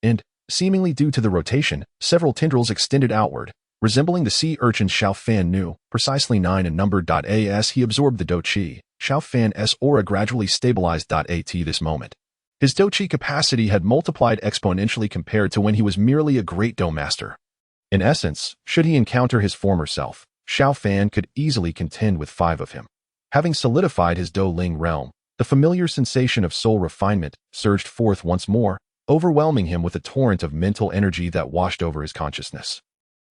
And, seemingly due to the rotation, several tendrils extended outward, resembling the sea urchins Xiao Fan knew, precisely 9 in number. As he absorbed the Dou Qi, Xiao Fan's aura gradually stabilized. At this moment, his Dou Qi capacity had multiplied exponentially compared to when he was merely a great Dou master. In essence, should he encounter his former self, Xiao Fan could easily contend with 5 of him. Having solidified his Dou Ling realm, the familiar sensation of soul refinement surged forth once more, overwhelming him with a torrent of mental energy that washed over his consciousness.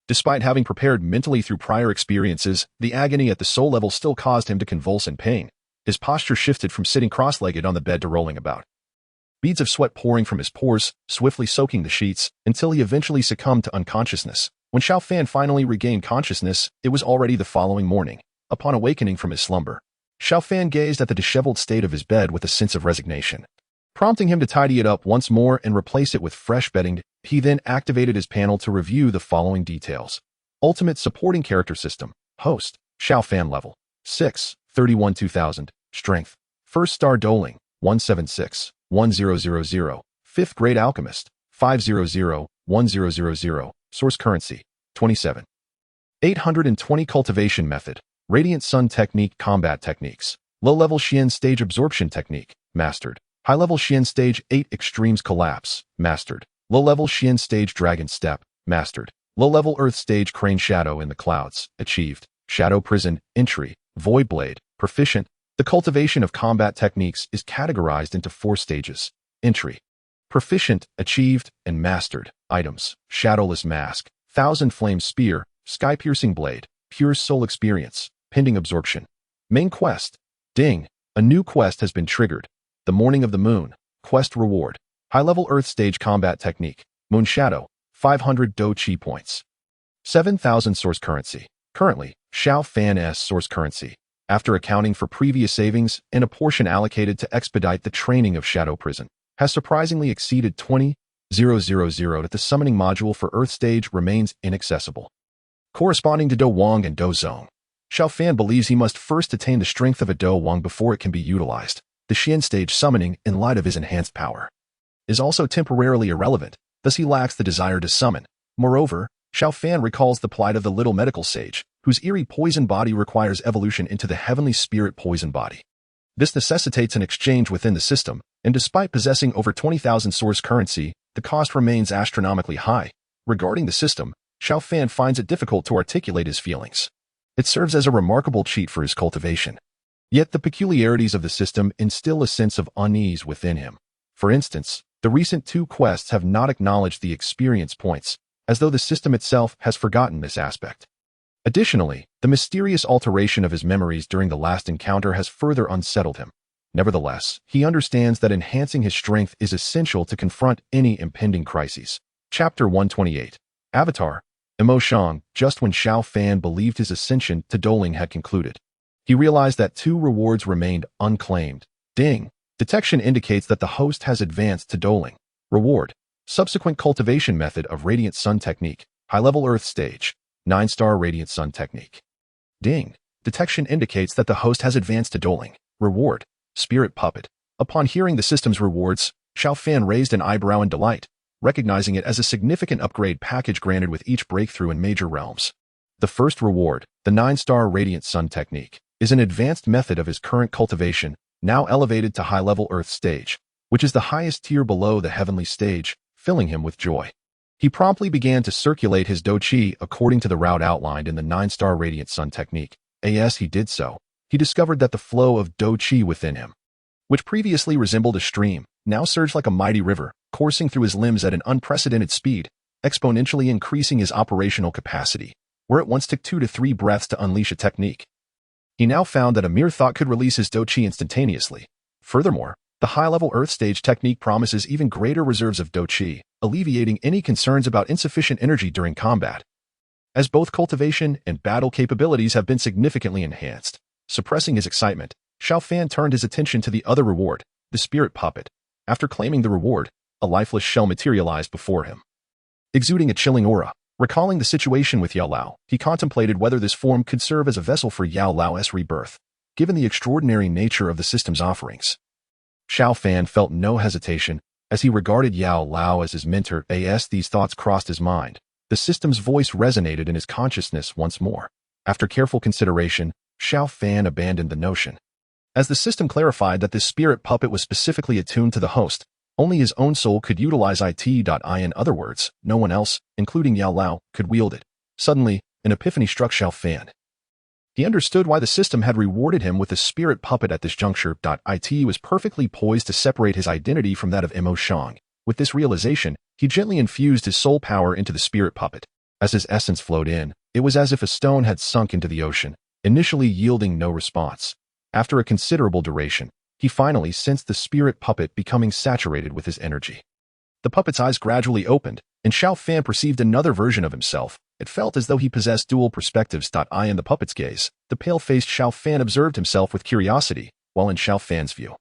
Despite having prepared mentally through prior experiences, the agony at the soul level still caused him to convulse in pain. His posture shifted from sitting cross-legged on the bed to rolling about, beads of sweat pouring from his pores, swiftly soaking the sheets, until he eventually succumbed to unconsciousness. When Xiao Fan finally regained consciousness, it was already the following morning. Upon awakening from his slumber, Xiao Fan gazed at the disheveled state of his bed with a sense of resignation. Prompting him to tidy it up once more and replace it with fresh bedding, he then activated his panel to review the following details. Ultimate Supporting Character System. Host. Xiao Fan Level 6, 31 2000. Strength. First Star Dou Ling 176, 1000. 5th Grade Alchemist 500, 1000. Source Currency 27. 820 Cultivation Method. Radiant Sun Technique. Combat Techniques. Low-level Xian Stage Absorption Technique. Mastered. High-level Xian Stage 8 Extremes Collapse. Mastered. Low-level Xian Stage Dragon Step. Mastered. Low-level Earth Stage Crane Shadow in the Clouds. Achieved. Shadow Prison. Entry. Void Blade. Proficient. The cultivation of combat techniques is categorized into 4 stages. Entry. Proficient, achieved, and mastered. Items. Shadowless Mask. Thousand Flame Spear. Sky-Piercing Blade. Pure Soul Experience. Pending Absorption. Main Quest. Ding. A new quest has been triggered. The Morning of the Moon. Quest Reward. High-level Earth Stage Combat Technique. Moon Shadow. 500 Dou Qi points. 7,000 Source Currency. Currently, Xiao Fan's source currency, after accounting for previous savings and a portion allocated to expedite the training of Shadow Prison, has surprisingly exceeded 20,000. That the summoning module for Earth Stage remains inaccessible. Corresponding to Dou Wang and Dou Zong, Xiao Fan believes he must first attain the strength of a Dou Wang before it can be utilized. The Xian Stage summoning, in light of his enhanced power, is also temporarily irrelevant, thus he lacks the desire to summon. Moreover, Xiao Fan recalls the plight of the little medical sage, whose eerie poison body requires evolution into the heavenly spirit poison body. This necessitates an exchange within the system, and despite possessing over 20,000 source currency, the cost remains astronomically high. Regarding the system, Xiao Fan finds it difficult to articulate his feelings. It serves as a remarkable cheat for his cultivation. Yet the peculiarities of the system instill a sense of unease within him. For instance, the recent 2 quests have not acknowledged the experience points, as though the system itself has forgotten this aspect. Additionally, the mysterious alteration of his memories during the last encounter has further unsettled him. Nevertheless, he understands that enhancing his strength is essential to confront any impending crises. Chapter 128. Avatar. Emotion. Just when Xiao Fan believed his ascension to Dou Ling had concluded, he realized that 2 rewards remained unclaimed. Ding. Detection indicates that the host has advanced to Dou Ling. Reward. Subsequent cultivation method of Radiant Sun Technique. High-level Earth Stage. 9-star Radiant Sun Technique. Ding. Detection indicates that the host has advanced to Dou Ling. Reward. Spirit Puppet. Upon hearing the system's rewards, Xiao Fan raised an eyebrow in delight, recognizing it as a significant upgrade package granted with each breakthrough in major realms. The first reward, the 9-star Radiant Sun technique, is an advanced method of his current cultivation, now elevated to high-level Earth stage, which is the highest tier below the heavenly stage, filling him with joy. He promptly began to circulate his Dou Qi according to the route outlined in the 9-star Radiant Sun technique. As he did so, he discovered that the flow of Dou Qi within him, which previously resembled a stream, now surged like a mighty river, coursing through his limbs at an unprecedented speed, exponentially increasing his operational capacity, where it once took 2 to 3 breaths to unleash a technique. He now found that a mere thought could release his Dou Qi instantaneously. Furthermore, the high-level Earth stage technique promises even greater reserves of Dou Qi, alleviating any concerns about insufficient energy during combat. As both cultivation and battle capabilities have been significantly enhanced, suppressing his excitement, Xiao Fan turned his attention to the other reward, the spirit puppet. After claiming the reward, a lifeless shell materialized before him. Exuding a chilling aura, recalling the situation with Yao Lao, he contemplated whether this form could serve as a vessel for Yao Lao's rebirth, given the extraordinary nature of the system's offerings. Xiao Fan felt no hesitation as he regarded Yao Lao as his mentor. As these thoughts crossed his mind, the system's voice resonated in his consciousness once more. After careful consideration, Xiao Fan abandoned the notion. As the system clarified that this spirit puppet was specifically attuned to the host, only his own soul could utilize it. In other words, no one else, including Yao Lao, could wield it. Suddenly, an epiphany struck Xiao Fan. He understood why the system had rewarded him with a spirit puppet at this juncture. It was perfectly poised to separate his identity from that of Mo Shang. With this realization, he gently infused his soul power into the spirit puppet. As his essence flowed in, it was as if a stone had sunk into the ocean, initially yielding no response. After a considerable duration, he finally sensed the spirit puppet becoming saturated with his energy. The puppet's eyes gradually opened, and Xiao Fan perceived another version of himself. It felt as though he possessed dual perspectives. In the puppet's gaze, the pale-faced Xiao Fan observed himself with curiosity, while in Xiao Fan's view,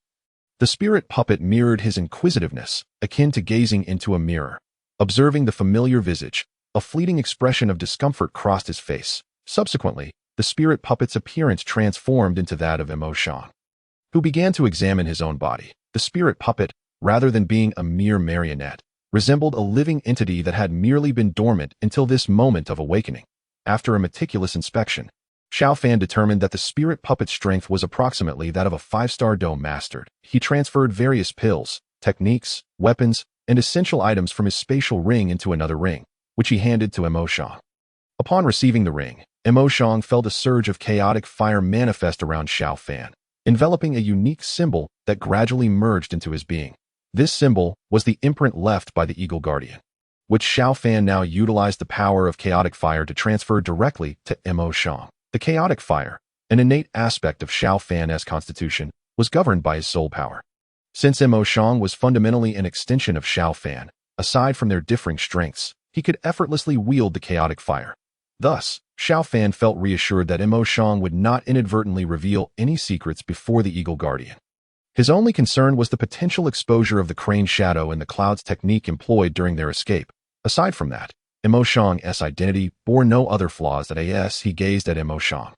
the spirit puppet mirrored his inquisitiveness, akin to gazing into a mirror. Observing the familiar visage, a fleeting expression of discomfort crossed his face. Subsequently, the spirit puppet's appearance transformed into that of Mo Shang, who began to examine his own body. The spirit puppet, rather than being a mere marionette, resembled a living entity that had merely been dormant until this moment of awakening. After a meticulous inspection, Xiao Fan determined that the spirit puppet's strength was approximately that of a 5-star Dou master. He transferred various pills, techniques, weapons, and essential items from his spatial ring into another ring, which he handed to Mo Shang. Upon receiving the ring, Mo Shang felt a surge of chaotic fire manifest around Xiao Fan, enveloping a unique symbol that gradually merged into his being. This symbol was the imprint left by the Eagle Guardian, which Xiao Fan now utilized the power of chaotic fire to transfer directly to Mo Shang. The chaotic fire, an innate aspect of Xiao Fan's constitution, was governed by his soul power. Since Mo Shang was fundamentally an extension of Xiao Fan, aside from their differing strengths, he could effortlessly wield the chaotic fire. Thus, Xiao Fan felt reassured that Mo Shang would not inadvertently reveal any secrets before the Eagle Guardian. His only concern was the potential exposure of the crane shadow and the clouds technique employed during their escape. Aside from that, Mo Shang's identity bore no other flaws. As he gazed at Mo Shang,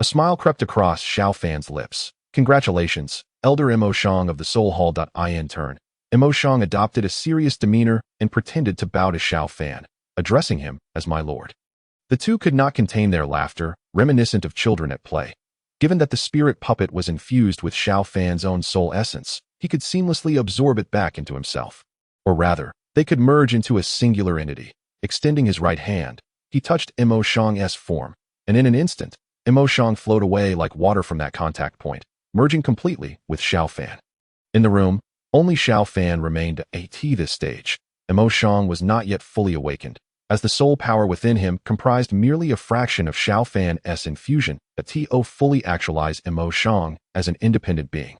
a smile crept across Xiao Fan's lips. Congratulations, Elder Mo Shang of the Soul Hall. In turn, Mo Shang adopted a serious demeanor and pretended to bow to Xiao Fan, addressing him as my lord. The two could not contain their laughter, reminiscent of children at play. Given that the spirit puppet was infused with Xiao Fan's own soul essence, he could seamlessly absorb it back into himself. Or rather, they could merge into a singular entity. Extending his right hand, he touched Mo Shang's form, and in an instant, Mo Shang flowed away like water from that contact point, merging completely with Xiao Fan. In the room, only Xiao Fan remained at this stage. Mo Shang was not yet fully awakened, as the soul power within him comprised merely a fraction of Xiao Fan's infusion. To fully actualize Mo Shang as an independent being,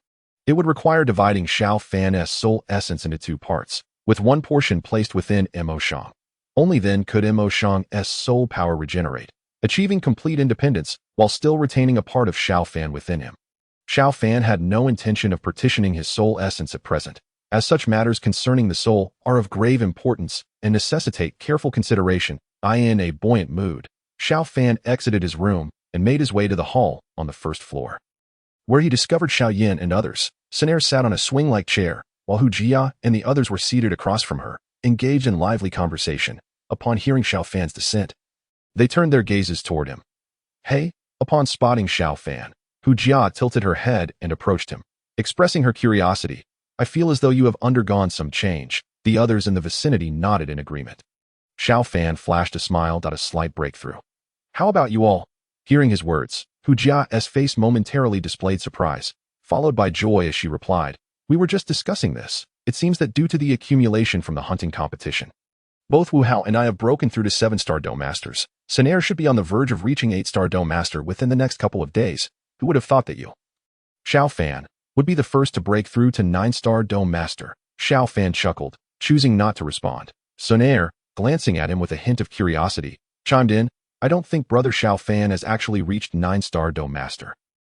it would require dividing Xiao Fan's soul essence into 2 parts, with one portion placed within Mo Shang. Only then could Mo Shang's soul power regenerate, achieving complete independence while still retaining a part of Xiao Fan within him. Xiao Fan had no intention of partitioning his soul essence at present, as such matters concerning the soul are of grave importance and necessitate careful consideration. In a buoyant mood, Xiao Fan exited his room and made his way to the hall on the 1st floor, where he discovered Xiao Yan and others. Sinair sat on a swing-like chair, while Hu Jia and the others were seated across from her, engaged in lively conversation. Upon hearing Xiao Fan's descent, They turned their gazes toward him. Hey, upon spotting Xiao Fan, Hu Jia tilted her head and approached him, expressing her curiosity. I feel as though you have undergone some change. The others in the vicinity nodded in agreement. Xiao Fan flashed a smile, a slight breakthrough. How about you all? Hearing his words, Hu Jia's face momentarily displayed surprise, followed by joy as she replied, we were just discussing this. It seems that due to the accumulation from the hunting competition, both Wu Hao and I have broken through to 7-star Dome Masters. Sanair should be on the verge of reaching 8-star Dome Master within the next couple of days. Who would have thought that you, Xiao Fan, would be the first to break through to 9-star Dome Master? Xiao Fan chuckled, choosing not to respond. Sanair, glancing at him with a hint of curiosity, chimed in, I don't think brother Xiao Fan has actually reached 9-star Dome Master.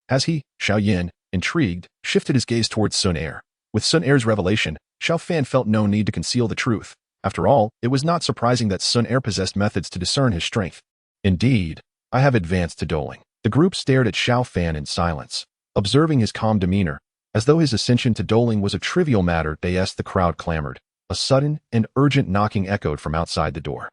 Has he? Xiao Yan, intrigued, shifted his gaze towards Sun Air. With Sun Air's revelation, Xiao Fan felt no need to conceal the truth. After all, it was not surprising that Sun Air possessed methods to discern his strength. Indeed, I have advanced to doling. The group stared at Xiao Fan in silence, observing his calm demeanor. As though his ascension to doling was a trivial matter, the crowd clamored. A sudden and urgent knocking echoed from outside the door.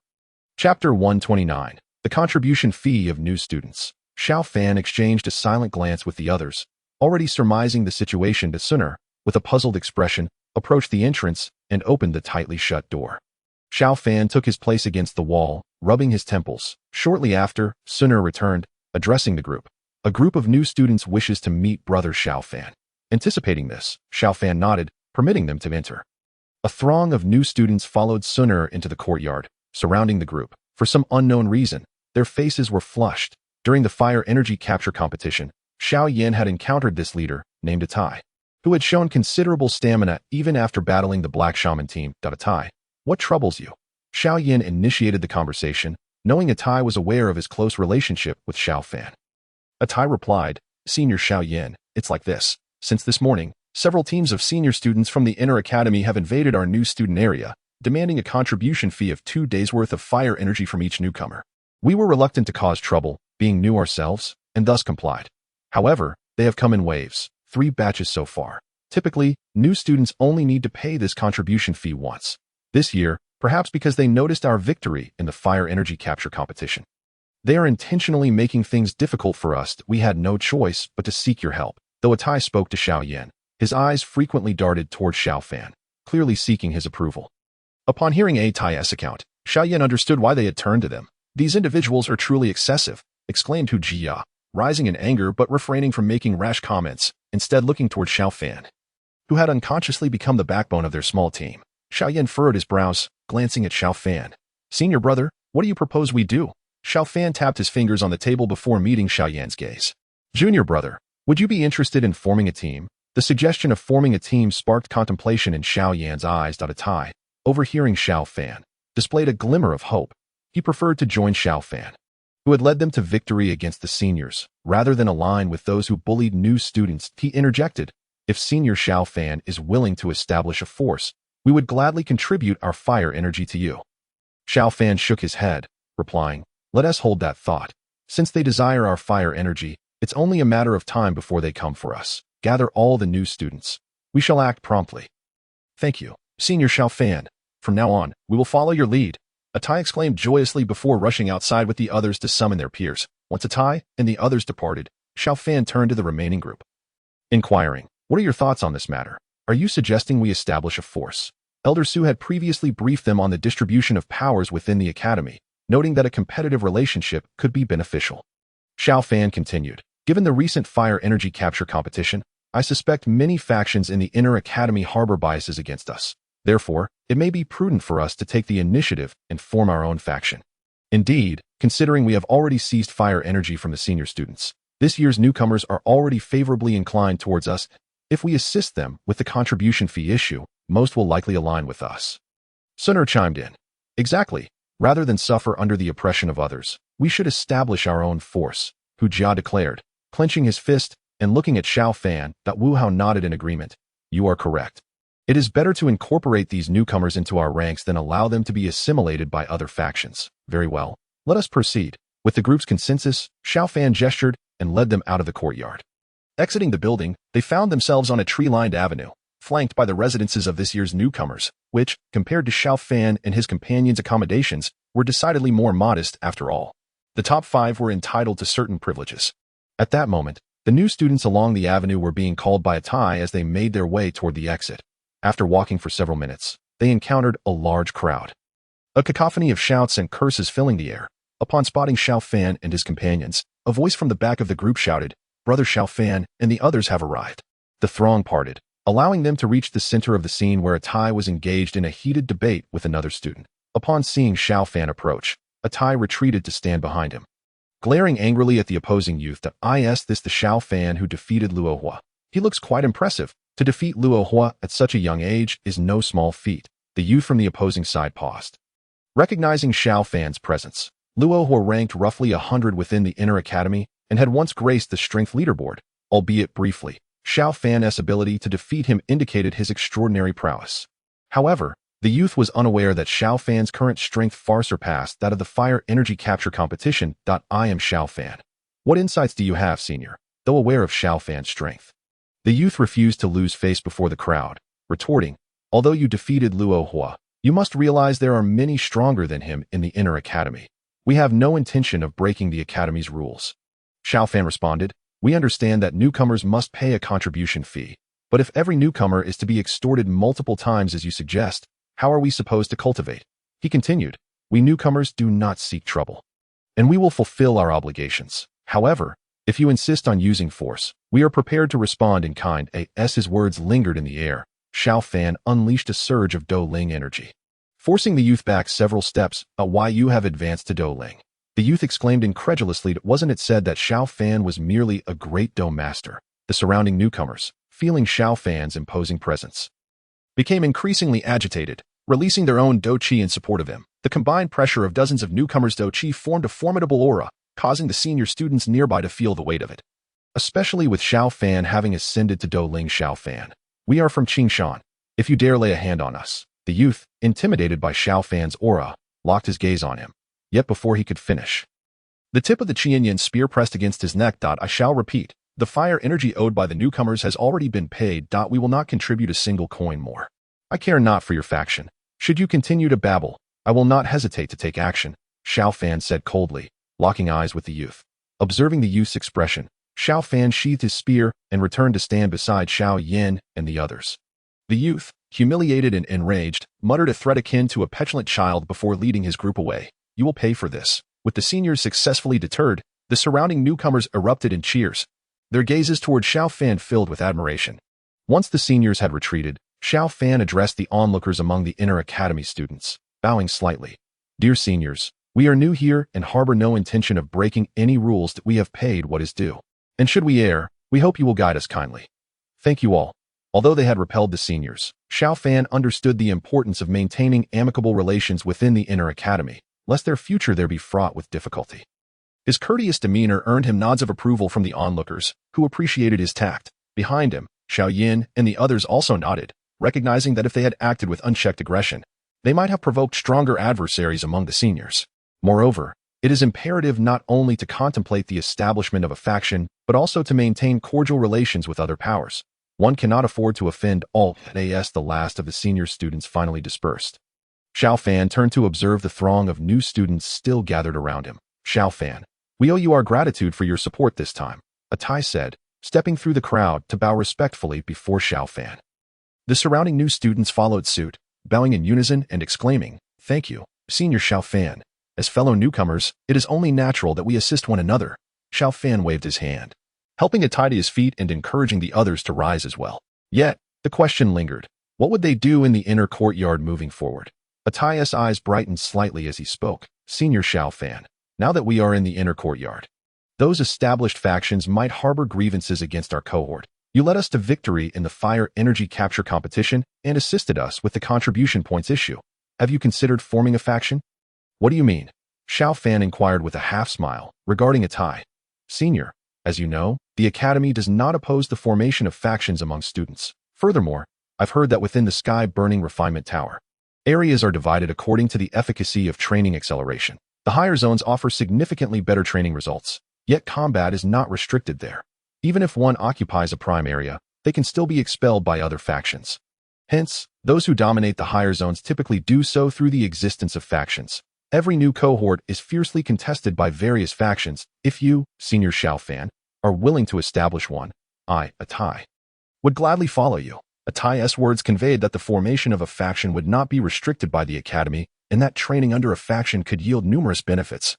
Chapter 129. The Contribution Fee of New Students. Xiao Fan exchanged a silent glance with the others, already surmising the situation. To Sun Air, with a puzzled expression, approached the entrance and opened the tightly shut door. Xiao Fan took his place against the wall, rubbing his temples. Shortly after, Sun Air returned, addressing the group. A group of new students wishes to meet brother Xiao Fan. Anticipating this, Xiao Fan nodded, permitting them to enter. A throng of new students followed Sun Air into the courtyard, surrounding the group. For some unknown reason, their faces were flushed. During the fire energy capture competition, Xiao Yan had encountered this leader, named Attain, who had shown considerable stamina even after battling the Black Shaman team. Attain, what troubles you? Xiao Yan initiated the conversation, knowing Attain was aware of his close relationship with Xiao Fan. Attain replied, Senior Xiao Yan, it's like this. Since this morning, several teams of senior students from the Inner Academy have invaded our new student area, demanding a contribution fee of 2 days' worth of fire energy from each newcomer. We were reluctant to cause trouble, being new ourselves, and thus complied. However, they have come in waves, 3 batches so far. Typically, new students only need to pay this contribution fee once. This year, perhaps because they noticed our victory in the fire energy capture competition, they are intentionally making things difficult for us. We had no choice but to seek your help. Though Attain spoke to Xiao Yan, his eyes frequently darted toward Xiao Fan, clearly seeking his approval. Upon hearing Attai's account, Xiao Yan understood why they had turned to them. These individuals are truly excessive, exclaimed Hu Jia, rising in anger but refraining from making rash comments, instead looking toward Xiao Fan, who had unconsciously become the backbone of their small team. Xiao Yan furrowed his brows, glancing at Xiao Fan. Senior brother, what do you propose we do? Xiao Fan tapped his fingers on the table before meeting Xiao Yan's gaze. Junior brother, would you be interested in forming a team? The suggestion of forming a team sparked contemplation in Xiao Yan's eyes. Attain, overhearing Xiao Fan, displayed a glimmer of hope. He preferred to join Xiao Fan, who had led them to victory against the seniors, rather than align with those who bullied new students. He interjected, if Senior Xiao Fan is willing to establish a force, we would gladly contribute our fire energy to you. Xiao Fan shook his head, replying, let us hold that thought. Since they desire our fire energy, it's only a matter of time before they come for us. Gather all the new students. We shall act promptly. Thank you, Senior Xiao Fan. From now on, we will follow your lead. Attain exclaimed joyously before rushing outside with the others to summon their peers. Once Attain and the others departed, Xiao Fan turned to the remaining group, inquiring, what are your thoughts on this matter? Are you suggesting we establish a force? Elder Su had previously briefed them on the distribution of powers within the academy, noting that a competitive relationship could be beneficial. Xiao Fan continued, given the recent fire energy capture competition, I suspect many factions in the Inner Academy harbor biases against us. Therefore, it may be prudent for us to take the initiative and form our own faction. Indeed, considering we have already seized fire energy from the senior students, this year's newcomers are already favorably inclined towards us. If we assist them with the contribution fee issue, most will likely align with us. Sun Air chimed in. Exactly. Rather than suffer under the oppression of others, we should establish our own force, Hu Jia declared, clenching his fist and looking at Xiao Fan. Wu Hao nodded in agreement. You are correct. It is better to incorporate these newcomers into our ranks than allow them to be assimilated by other factions. Very well. Let us proceed. With the group's consensus, Xiao Fan gestured and led them out of the courtyard. Exiting the building, they found themselves on a tree-lined avenue, flanked by the residences of this year's newcomers, which, compared to Xiao Fan and his companions' accommodations, were decidedly more modest after all. The top 5 were entitled to certain privileges. At that moment, the new students along the avenue were being called by attain as they made their way toward the exit. After walking for several minutes, they encountered a large crowd. A cacophony of shouts and curses filling the air. Upon spotting Xiao Fan and his companions, a voice from the back of the group shouted, "Brother Xiao Fan and the others have arrived." The throng parted, allowing them to reach the center of the scene where attain was engaged in a heated debate with another student. Upon seeing Xiao Fan approach, attain retreated to stand behind him. Glaring angrily at the opposing youth, is this the Xiao Fan who defeated Luo Hua? He looks quite impressive. To defeat Luo Hua at such a young age is no small feat. The youth from the opposing side paused. Recognizing Xiao Fan's presence, Luo Hua ranked roughly 100 within the inner academy and had once graced the strength leaderboard, albeit briefly. Xiao Fan's ability to defeat him indicated his extraordinary prowess. However, the youth was unaware that Xiao Fan's current strength far surpassed that of the fire energy capture competition. I am Xiao Fan. What insights do you have, senior? Though aware of Xiao Fan's strength, the youth refused to lose face before the crowd, retorting, "Although you defeated Luo Hua, you must realize there are many stronger than him in the inner academy. We have no intention of breaking the academy's rules." Xiao Fan responded, "We understand that newcomers must pay a contribution fee, but if every newcomer is to be extorted multiple times as you suggest, how are we supposed to cultivate?" He continued, "We newcomers do not seek trouble, and we will fulfill our obligations. However, if you insist on using force, we are prepared to respond in kind." As his words lingered in the air, Xiao Fan unleashed a surge of Dou Ling energy, forcing the youth back several steps. "Why you have advanced to Dou Ling?" The youth exclaimed incredulously. Wasn't it said that Xiao Fan was merely a great Dou master? The surrounding newcomers, feeling Xiao Fan's imposing presence, became increasingly agitated, releasing their own Dou Qi in support of him. The combined pressure of dozens of newcomers' Dou Qi formed a formidable aura, causing the senior students nearby to feel the weight of it. Especially with Xiao Fan having ascended to Dou Ling. "Xiao Fan, we are from Qingshan. If you dare lay a hand on us." The youth, intimidated by Xiao Fan's aura, locked his gaze on him. Yet before he could finish, the tip of the Qianyan spear pressed against his neck. "I shall repeat, the fire energy owed by the newcomers has already been paid. We will not contribute a single coin more. I care not for your faction. Should you continue to babble, I will not hesitate to take action," Xiao Fan said coldly, locking eyes with the youth. Observing the youth's expression, Xiao Fan sheathed his spear and returned to stand beside Xiao Yan and the others. The youth, humiliated and enraged, muttered a threat akin to a petulant child before leading his group away. "You will pay for this." With the seniors successfully deterred, the surrounding newcomers erupted in cheers, their gazes toward Xiao Fan filled with admiration. Once the seniors had retreated, Xiao Fan addressed the onlookers among the inner academy students, bowing slightly. "Dear seniors, we are new here and harbor no intention of breaking any rules. That we have paid what is due. And should we err, we hope you will guide us kindly. Thank you all." Although they had repelled the seniors, Xiao Fan understood the importance of maintaining amicable relations within the inner academy, lest their future there be fraught with difficulty. His courteous demeanor earned him nods of approval from the onlookers, who appreciated his tact. Behind him, Xiao Yan and the others also nodded, recognizing that if they had acted with unchecked aggression, they might have provoked stronger adversaries among the seniors. Moreover, it is imperative not only to contemplate the establishment of a faction, but also to maintain cordial relations with other powers. One cannot afford to offend all. As the last of the senior students finally dispersed, Xiao Fan turned to observe the throng of new students still gathered around him. "Xiao Fan, we owe you our gratitude for your support this time," attain said, stepping through the crowd to bow respectfully before Xiao Fan. The surrounding new students followed suit, bowing in unison and exclaiming, "Thank you, Senior Xiao Fan. As fellow newcomers, it is only natural that we assist one another." Xiao Fan waved his hand, helping attain to his feet and encouraging the others to rise as well. Yet, the question lingered. What would they do in the inner courtyard moving forward? Attai's eyes brightened slightly as he spoke. "Senior Xiao Fan, now that we are in the inner courtyard, those established factions might harbor grievances against our cohort. You led us to victory in the fire energy capture competition and assisted us with the contribution points issue. Have you considered forming a faction?" "What do you mean?" Xiao Fan inquired with a half-smile, regarding attain. "Senior, as you know, the Academy does not oppose the formation of factions among students. Furthermore, I've heard that within the sky-burning refinement tower, areas are divided according to the efficacy of training acceleration. The higher zones offer significantly better training results, yet combat is not restricted there. Even if one occupies a prime area, they can still be expelled by other factions. Hence, those who dominate the higher zones typically do so through the existence of factions. Every new cohort is fiercely contested by various factions. If you, Senior Xiao Fan, are willing to establish one, I, attain, would gladly follow you. Attai's words conveyed that the formation of a faction would not be restricted by the academy, and that training under a faction could yield numerous benefits.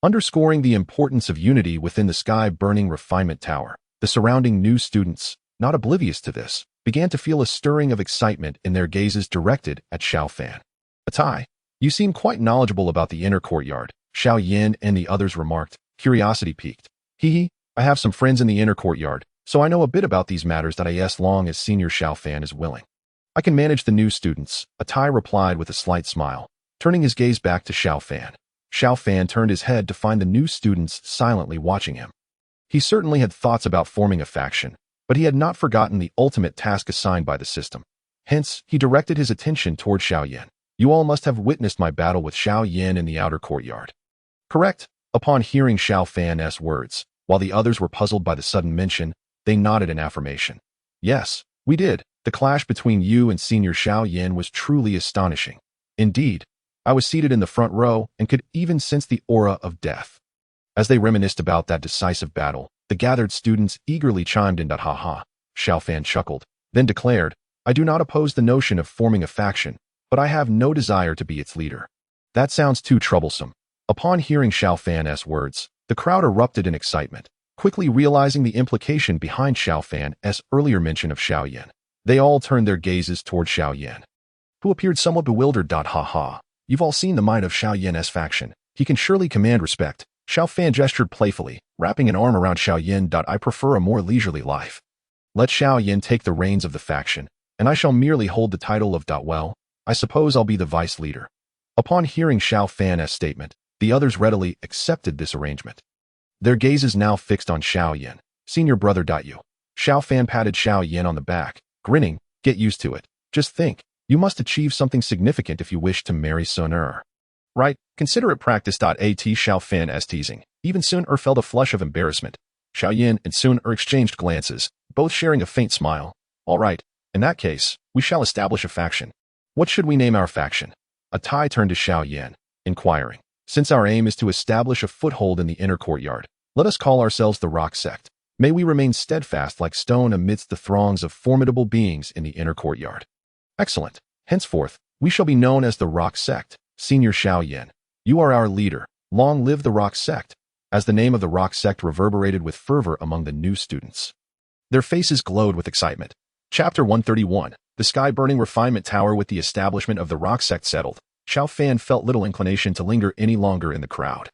Underscoring the importance of unity within the sky-burning refinement tower, the surrounding new students, not oblivious to this, began to feel a stirring of excitement in their gazes directed at Xiao Fan. Attain, you seem quite knowledgeable about the inner courtyard, Xiao Yan and the others remarked, curiosity piqued. Hee, I have some friends in the inner courtyard, so I know a bit about these matters that I as long as Senior Xiao Fan is willing. I can manage the new students, Attain replied with a slight smile, turning his gaze back to Xiao Fan. Xiao Fan turned his head to find the new students silently watching him. He certainly had thoughts about forming a faction, but he had not forgotten the ultimate task assigned by the system. Hence, he directed his attention toward Xiao Yan. You all must have witnessed my battle with Xiao Yan in the outer courtyard. Correct? Upon hearing Xiao Fan's words, while the others were puzzled by the sudden mention, they nodded in affirmation. Yes, we did. The clash between you and Senior Xiao Yan was truly astonishing. Indeed, I was seated in the front row and could even sense the aura of death. As they reminisced about that decisive battle, the gathered students eagerly chimed in. Ha ha, Xiao Fan chuckled, then declared, I do not oppose the notion of forming a faction, but I have no desire to be its leader. That sounds too troublesome. Upon hearing Xiao Fan's words, the crowd erupted in excitement, quickly realizing the implication behind Xiao Fan's earlier mention of Xiao Yan. They all turned their gazes toward Xiao Yan, who appeared somewhat bewildered. Ha ha, you've all seen the might of Xiao Yan's faction. He can surely command respect. Xiao Fan gestured playfully, wrapping an arm around Xiao Yan. I prefer a more leisurely life. Let Xiao Yan take the reins of the faction, and I shall merely hold the title of well, I suppose I'll be the vice leader. Upon hearing Xiao Fan's statement, the others readily accepted this arrangement. Their gazes now fixed on Xiao Yan. Senior brother. You. Xiao Fan patted Xiao Yan on the back, grinning, get used to it. Just think, you must achieve something significant if you wish to marry Sun-er. Right, consider it practice. At Xiao Fan's teasing. Even Sun-er felt a flush of embarrassment. Xiao Yan and Sun-er exchanged glances, both sharing a faint smile. All right, in that case, we shall establish a faction. What should we name our faction? Attain turned to Xiao Yan, inquiring. Since our aim is to establish a foothold in the inner courtyard, let us call ourselves the Rock Sect. May we remain steadfast like stone amidst the throngs of formidable beings in the inner courtyard. Excellent. Henceforth, we shall be known as the Rock Sect. Senior Xiao Yan, you are our leader. Long live the Rock Sect. As the name of the Rock Sect reverberated with fervor among the new students, their faces glowed with excitement. Chapter 131. The sky-burning refinement tower. With the establishment of the Rock Sect settled, Xiao Fan felt little inclination to linger any longer in the crowd.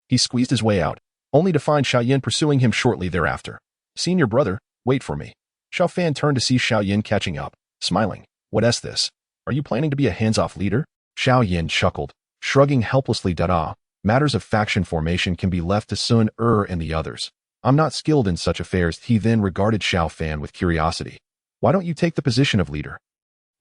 He squeezed his way out, only to find Xiao Yan pursuing him shortly thereafter. Senior brother, wait for me. Xiao Fan turned to see Xiao Yan catching up, smiling. What's this? Are you planning to be a hands-off leader? Xiao Yan chuckled, shrugging helplessly. Matters of faction formation can be left to Sun-er and the others. I'm not skilled in such affairs. He then regarded Xiao Fan with curiosity. Why don't you take the position of leader?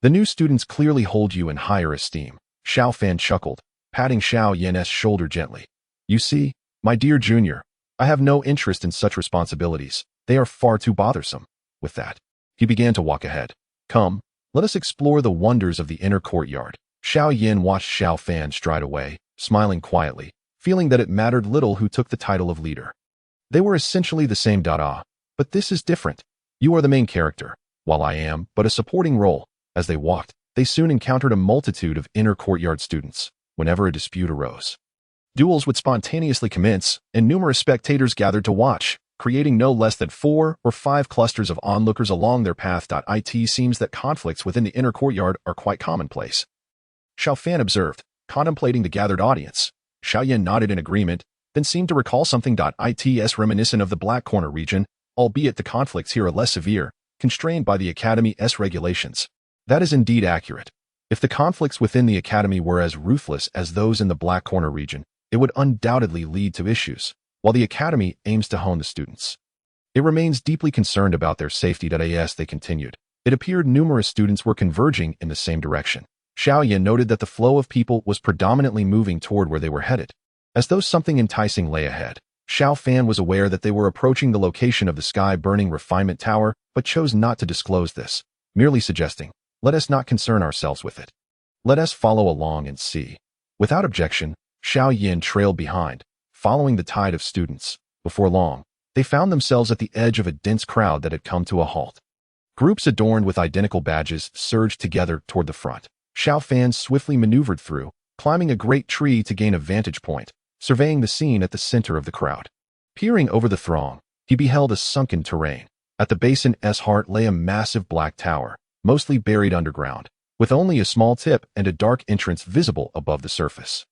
The new students clearly hold you in higher esteem. Xiao Fan chuckled, patting Xiao Yan's shoulder gently. You see, my dear junior, I have no interest in such responsibilities. They are far too bothersome. With that, he began to walk ahead. Come, let us explore the wonders of the inner courtyard. Xiao Yan watched Xiao Fan stride away, smiling quietly, feeling that it mattered little who took the title of leader. They were essentially the same. But this is different. You are the main character, while I am but a supporting role. As they walked, they soon encountered a multitude of inner courtyard students. Whenever a dispute arose, duels would spontaneously commence, and numerous spectators gathered to watch, creating no less than 4 or 5 clusters of onlookers along their path. It seems that conflicts within the inner courtyard are quite commonplace. Xiao Fan observed, contemplating the gathered audience. Xiao Yan nodded in agreement, then seemed to recall something. It's reminiscent of the Black Corner region, albeit the conflicts here are less severe, constrained by the Academy's regulations. That is indeed accurate. If the conflicts within the Academy were as ruthless as those in the Black Corner region, it would undoubtedly lead to issues. While the Academy aims to hone the students, it remains deeply concerned about their safety. As they continued, it appeared numerous students were converging in the same direction. Xiao Yan noted that the flow of people was predominantly moving toward where they were headed. As though something enticing lay ahead, Xiao Fan was aware that they were approaching the location of the sky-burning refinement tower, but chose not to disclose this, merely suggesting, let us not concern ourselves with it. Let us follow along and see. Without objection, Xiao Yan trailed behind, following the tide of students. Before long, they found themselves at the edge of a dense crowd that had come to a halt. Groups adorned with identical badges surged together toward the front. Xiao Fan swiftly maneuvered through, climbing a great tree to gain a vantage point, surveying the scene at the center of the crowd. Peering over the throng, he beheld a sunken terrain. At the basin's heart lay a massive black tower, mostly buried underground, with only a small tip and a dark entrance visible above the surface.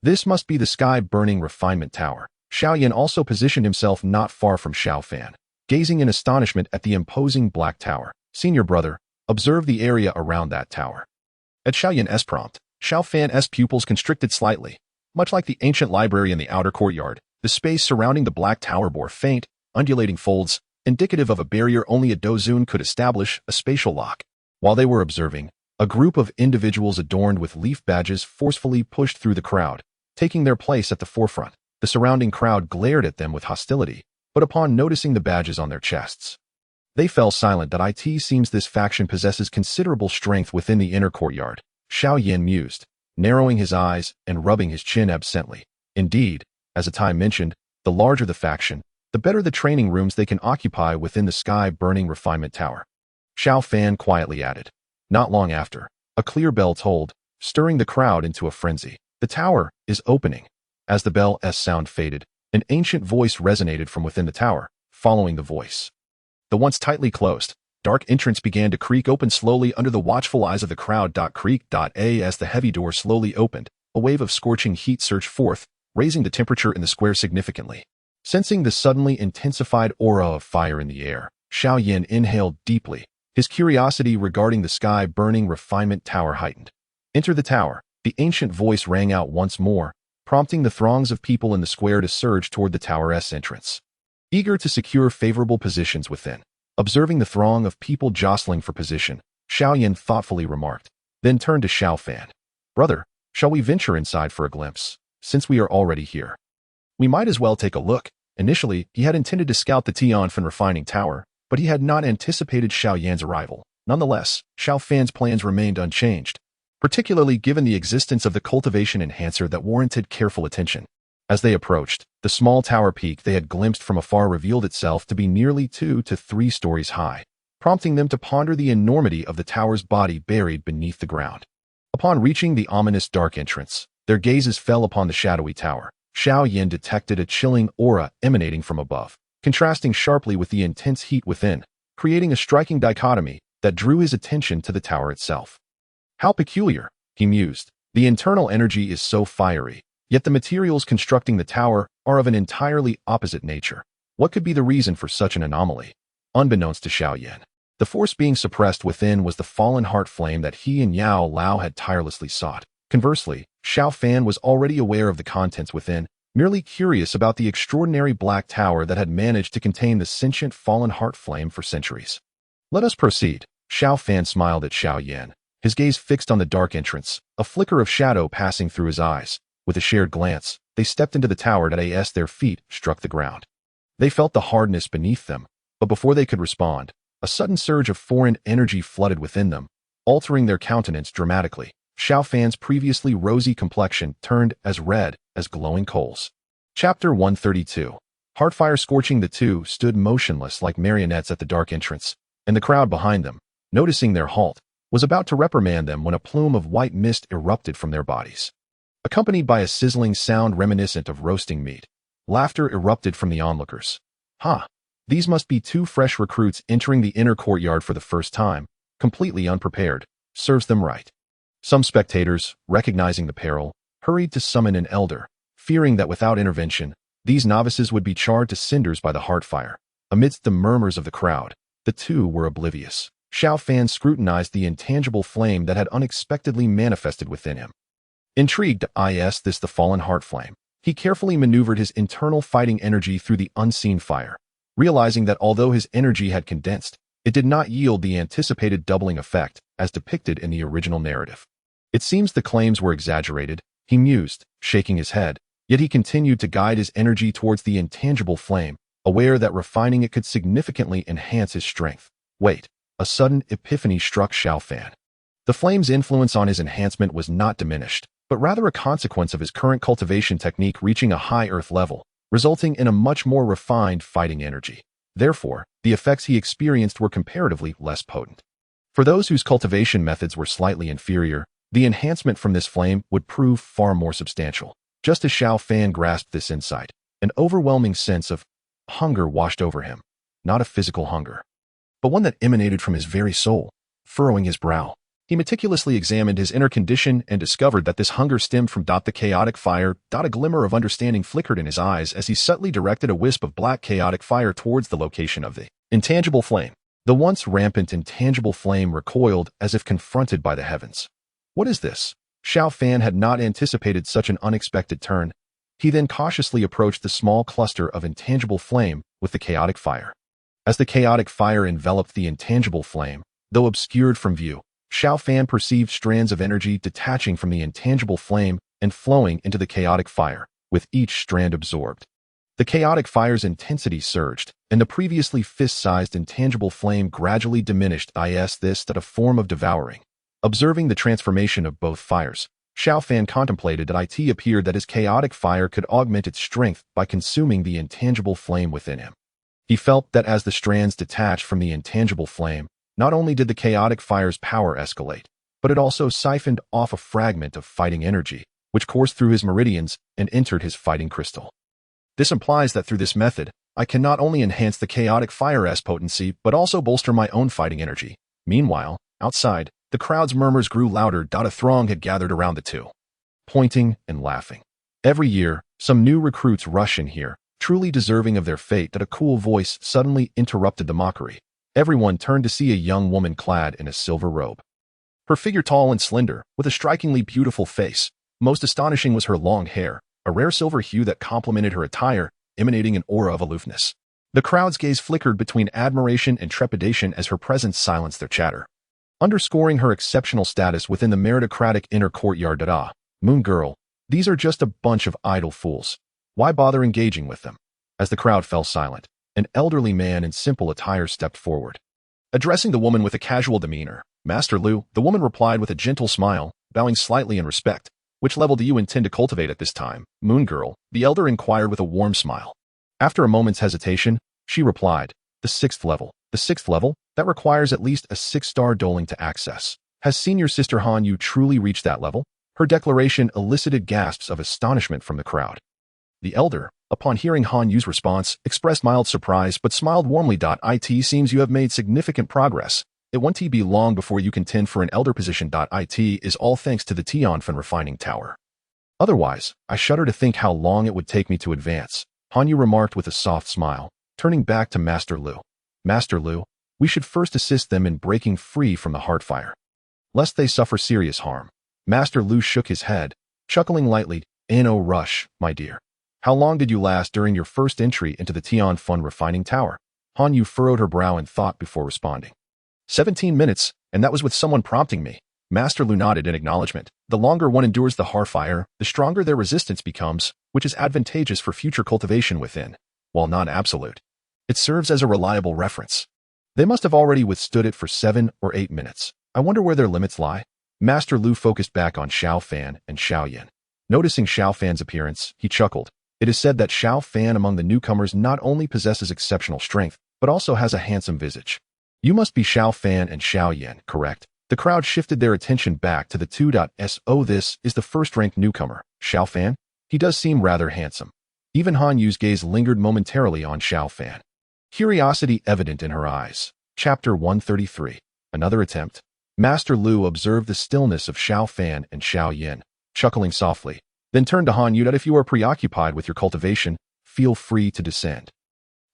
This must be the sky-burning refinement tower. Xiao Yan also positioned himself not far from Xiao Fan, gazing in astonishment at the imposing black tower. Senior brother, observe the area around that tower. At Xiao Yan's prompt, Xiao Fan's pupils constricted slightly. Much like the ancient library in the outer courtyard, the space surrounding the black tower bore faint, undulating folds, indicative of a barrier only a dozun could establish, a spatial lock. While they were observing, a group of individuals adorned with leaf badges forcefully pushed through the crowd, taking their place at the forefront. The surrounding crowd glared at them with hostility, but upon noticing the badges on their chests, they fell silent. It seems this faction possesses considerable strength within the inner courtyard, Xiao Yan mused, narrowing his eyes and rubbing his chin absently. Indeed, as Attain mentioned, the larger the faction, the better the training rooms they can occupy within the sky-burning refinement tower. Xiao Fan quietly added. Not long after, a clear bell tolled, stirring the crowd into a frenzy. The tower is opening. As the bell's sound faded, an ancient voice resonated from within the tower, following the voice. The once tightly closed, dark entrance began to creak open slowly under the watchful eyes of the crowd. As the heavy door slowly opened, a wave of scorching heat surged forth, raising the temperature in the square significantly. Sensing the suddenly intensified aura of fire in the air, Xiao Yan inhaled deeply. His curiosity regarding the sky-burning refinement tower heightened. Enter the tower, the ancient voice rang out once more, prompting the throngs of people in the square to surge toward the tower's entrance. Eager to secure favorable positions within, observing the throng of people jostling for position, Xiao Yan thoughtfully remarked, then turned to Xiao Fan. Brother, shall we venture inside for a glimpse? Since we are already here, we might as well take a look. Initially, he had intended to scout the Xiao Fan refining tower, but he had not anticipated Xiao Yan's arrival. Nonetheless, Xiao Fan's plans remained unchanged, particularly given the existence of the cultivation enhancer that warranted careful attention. As they approached, the small tower peak they had glimpsed from afar revealed itself to be nearly 2 to 3 stories high, prompting them to ponder the enormity of the tower's body buried beneath the ground. Upon reaching the ominous dark entrance, their gazes fell upon the shadowy tower. Xiao Yan detected a chilling aura emanating from above, contrasting sharply with the intense heat within, creating a striking dichotomy that drew his attention to the tower itself. How peculiar, he mused. The internal energy is so fiery, yet the materials constructing the tower are of an entirely opposite nature. What could be the reason for such an anomaly? Unbeknownst to Xiao Yan, the force being suppressed within was the fallen heart flame that he and Yao Lao had tirelessly sought. Conversely, Xiao Fan was already aware of the contents within, merely curious about the extraordinary black tower that had managed to contain the sentient fallen heart flame for centuries. Let us proceed. Xiao Fan smiled at Xiao Yan, his gaze fixed on the dark entrance, a flicker of shadow passing through his eyes. With a shared glance, they stepped into the tower. As their feet struck the ground, they felt the hardness beneath them, but before they could respond, a sudden surge of foreign energy flooded within them, altering their countenance dramatically. Xiao Fan's previously rosy complexion turned as red as glowing coals. Chapter 132. Heartfire scorching. The two stood motionless like marionettes at the dark entrance, and the crowd behind them, noticing their halt, was about to reprimand them when a plume of white mist erupted from their bodies. Accompanied by a sizzling sound reminiscent of roasting meat, laughter erupted from the onlookers. These must be 2 fresh recruits entering the inner courtyard for the first time, completely unprepared. Serves them right. Some spectators, recognizing the peril, hurried to summon an elder, fearing that without intervention, these novices would be charred to cinders by the heart fire. Amidst the murmurs of the crowd, the two were oblivious. Xiao Fan scrutinized the intangible flame that had unexpectedly manifested within him. Intrigued, is this the fallen heart flame? He carefully maneuvered his internal fighting energy through the unseen fire, realizing that although his energy had condensed, it did not yield the anticipated doubling effect as depicted in the original narrative. It seems the claims were exaggerated, he mused, shaking his head, yet he continued to guide his energy towards the intangible flame, aware that refining it could significantly enhance his strength. Wait, a sudden epiphany struck Xiao Fan. The flame's influence on his enhancement was not diminished. but rather a consequence of his current cultivation technique reaching a high earth level, resulting in a much more refined fighting energy. Therefore, the effects he experienced were comparatively less potent. For those whose cultivation methods were slightly inferior, the enhancement from this flame would prove far more substantial. Just as Xiao Fan grasped this insight, an overwhelming sense of hunger washed over him. Not a physical hunger, but one that emanated from his very soul. Furrowing his brow, he meticulously examined his inner condition and discovered that this hunger stemmed from the chaotic fire. A glimmer of understanding flickered in his eyes as he subtly directed a wisp of black chaotic fire towards the location of the intangible flame. The once rampant intangible flame recoiled as if confronted by the heavens. What is this? Xiao Fan had not anticipated such an unexpected turn. He then cautiously approached the small cluster of intangible flame with the chaotic fire. As the chaotic fire enveloped the intangible flame, though obscured from view, Xiao Fan perceived strands of energy detaching from the intangible flame and flowing into the chaotic fire, with each strand absorbed. The chaotic fire's intensity surged, and the previously fist-sized intangible flame gradually diminished. This a form of devouring. Observing the transformation of both fires, Xiao Fan contemplated that it appeared that his chaotic fire could augment its strength by consuming the intangible flame within him. He felt that as the strands detached from the intangible flame, not only did the chaotic fire's power escalate, but it also siphoned off a fragment of fighting energy, which coursed through his meridians and entered his fighting crystal. This implies that through this method, I can not only enhance the chaotic fire's potency, but also bolster my own fighting energy. Meanwhile, outside, the crowd's murmurs grew louder. A throng had gathered around the two, pointing and laughing. Every year, some new recruits rush in here, truly deserving of their fate. A cool voice suddenly interrupted the mockery. Everyone turned to see a young woman clad in a silver robe. Her figure tall and slender, with a strikingly beautiful face. Most astonishing was her long hair, a rare silver hue that complemented her attire, emanating an aura of aloofness. The crowd's gaze flickered between admiration and trepidation as her presence silenced their chatter, underscoring her exceptional status within the meritocratic inner courtyard. Moon girl, these are just a bunch of idle fools. Why bother engaging with them? As the crowd fell silent, an elderly man in simple attire stepped forward. Addressing the woman with a casual demeanor, Master Lu, the woman replied with a gentle smile, bowing slightly in respect. Which level do you intend to cultivate at this time, Moon girl? The elder inquired with a warm smile. After a moment's hesitation, she replied, the 6th level. The 6th level? That requires at least a 6-star doling to access. Has senior sister Han Yu truly reached that level? Her declaration elicited gasps of astonishment from the crowd. The elder, upon hearing Han Yu's response, expressed mild surprise but smiled warmly. It seems you have made significant progress. It won't be long before you contend for an elder position. It is all thanks to the Xiao Fan refining tower. Otherwise, I shudder to think how long it would take me to advance, Han Yu remarked with a soft smile, turning back to Master Lu. Master Lu, we should first assist them in breaking free from the heart fire, lest they suffer serious harm. Master Lu shook his head, chuckling lightly. No rush, my dear. How long did you last during your first entry into the Xiao Fan refining tower? Han Yu furrowed her brow in thought before responding. 17 minutes, and that was with someone prompting me. Master Lu nodded in acknowledgement. The longer one endures the heart fire, the stronger their resistance becomes, which is advantageous for future cultivation within. While not absolute, it serves as a reliable reference. They must have already withstood it for 7 or 8 minutes. I wonder where their limits lie. Master Lu focused back on Xiao Fan and Xiao Yan. Noticing Xiao Fan's appearance, he chuckled. It is said that Xiao Fan among the newcomers not only possesses exceptional strength, but also has a handsome visage. You must be Xiao Fan and Xiao Yan, correct? The crowd shifted their attention back to the 2.So this is the first-ranked newcomer, Xiao Fan? He does seem rather handsome. Even Han Yu's gaze lingered momentarily on Xiao Fan, curiosity evident in her eyes. Chapter 133. Another attempt. Master Lu observed the stillness of Xiao Fan and Xiao Yan, chuckling softly, then turned to Han Yu. If you are preoccupied with your cultivation, feel free to descend.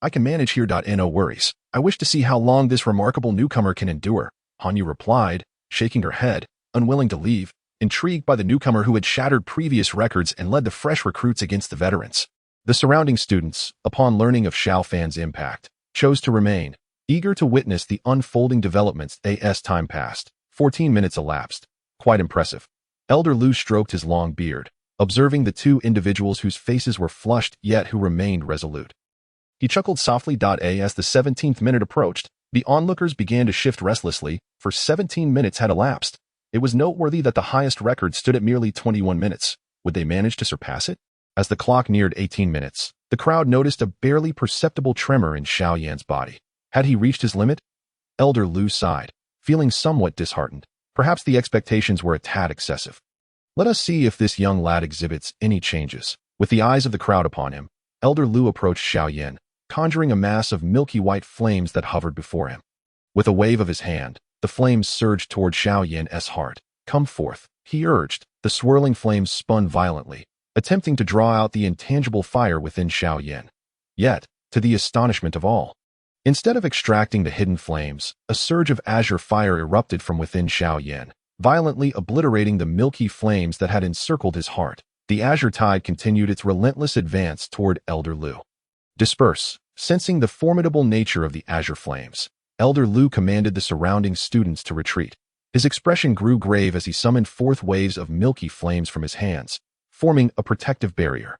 I can manage here. No worries. I wish to see how long this remarkable newcomer can endure, Han Yu replied, shaking her head, unwilling to leave, intrigued by the newcomer who had shattered previous records and led the fresh recruits against the veterans. The surrounding students, upon learning of Xiao Fan's impact, chose to remain, eager to witness the unfolding developments. As time passed, 14 minutes elapsed. Quite impressive. Elder Lu stroked his long beard, observing the two individuals whose faces were flushed yet who remained resolute. He chuckled softly. As the 17th minute approached, the onlookers began to shift restlessly, for 17 minutes had elapsed. It was noteworthy that the highest record stood at merely 21 minutes. Would they manage to surpass it? As the clock neared 18 minutes, the crowd noticed a barely perceptible tremor in Xiao Yan's body. Had he reached his limit? Elder Lu sighed, feeling somewhat disheartened. Perhaps the expectations were a tad excessive. Let us see if this young lad exhibits any changes. With the eyes of the crowd upon him, Elder Lu approached Xiao Yan, conjuring a mass of milky white flames that hovered before him. With a wave of his hand, the flames surged toward Xiao Yan's heart. Come forth, he urged. The swirling flames spun violently, attempting to draw out the intangible fire within Xiao Yan. Yet, to the astonishment of all, instead of extracting the hidden flames, a surge of azure fire erupted from within Xiao Yan, violently obliterating the milky flames that had encircled his heart. The azure tide continued its relentless advance toward Elder Lu. Disperse. Sensing the formidable nature of the azure flames, Elder Lu commanded the surrounding students to retreat. His expression grew grave as he summoned forth waves of milky flames from his hands, forming a protective barrier.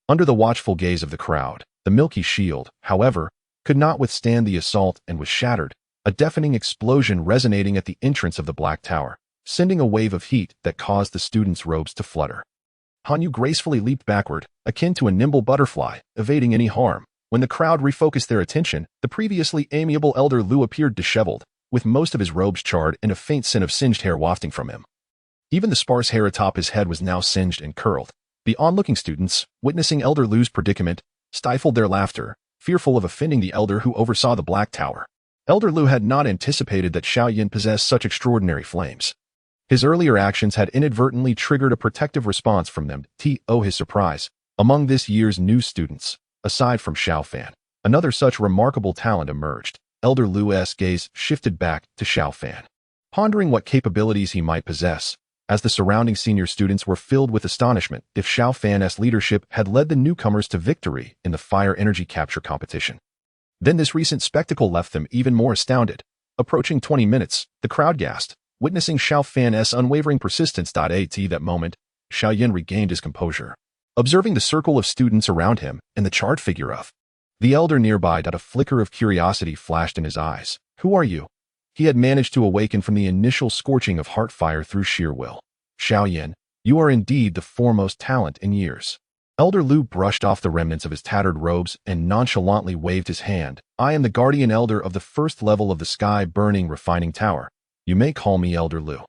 Under the watchful gaze of the crowd, the milky shield, however, could not withstand the assault and was shattered, a deafening explosion resonating at the entrance of the Black Tower, sending a wave of heat that caused the students' robes to flutter. Hanyu gracefully leaped backward, akin to a nimble butterfly, evading any harm. When the crowd refocused their attention, the previously amiable Elder Lu appeared disheveled, with most of his robes charred and a faint scent of singed hair wafting from him. Even the sparse hair atop his head was now singed and curled. The onlooking students, witnessing Elder Lu's predicament, stifled their laughter, fearful of offending the elder who oversaw the Black Tower. Elder Lu had not anticipated that Xiao Yan possessed such extraordinary flames. His earlier actions had inadvertently triggered a protective response from them. To his surprise, among this year's new students, aside from Xiao Fan, another such remarkable talent emerged. Elder Lu's gaze shifted back to Xiao Fan, pondering what capabilities he might possess, as the surrounding senior students were filled with astonishment if Xiao Fan's leadership had led the newcomers to victory in the fire energy capture competition. Then this recent spectacle left them even more astounded. Approaching 20 minutes, the crowd gasped, witnessing Xiao Fan's unwavering persistence. At that moment, Xiao Yan regained his composure, observing the circle of students around him and the charred figure of the elder nearby. A flicker of curiosity flashed in his eyes. Who are you? He had managed to awaken from the initial scorching of heart fire through sheer will. Xiao Yan, you are indeed the foremost talent in years. Elder Lu brushed off the remnants of his tattered robes and nonchalantly waved his hand. I am the guardian elder of the first level of the sky-burning refining tower. You may call me Elder Lu.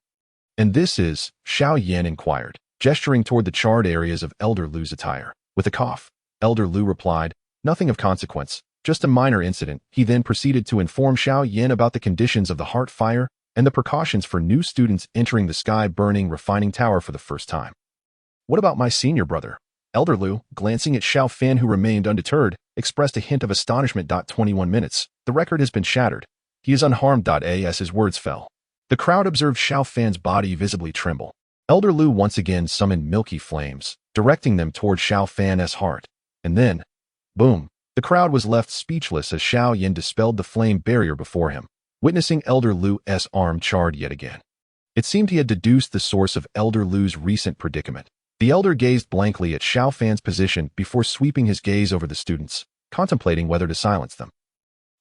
And this is, Xiao Yan inquired, gesturing toward the charred areas of Elder Lu's attire. With a cough, Elder Lu replied, nothing of consequence, just a minor incident. He then proceeded to inform Xiao Yan about the conditions of the heart fire and the precautions for new students entering the sky-burning refining tower for the first time. What about my senior brother? Elder Lu, glancing at Xiao Fan who remained undeterred, expressed a hint of astonishment. 21 minutes. The record has been shattered. He is unharmed. As his words fell, the crowd observed Xiao Fan's body visibly tremble. Elder Lu once again summoned milky flames, directing them toward Xiao Fan's heart. And then, boom, the crowd was left speechless as Xiao Yan dispelled the flame barrier before him, witnessing Elder Lu's arm charred yet again. It seemed he had deduced the source of Elder Lu's recent predicament. The elder gazed blankly at Xiao Fan's position before sweeping his gaze over the students, contemplating whether to silence them.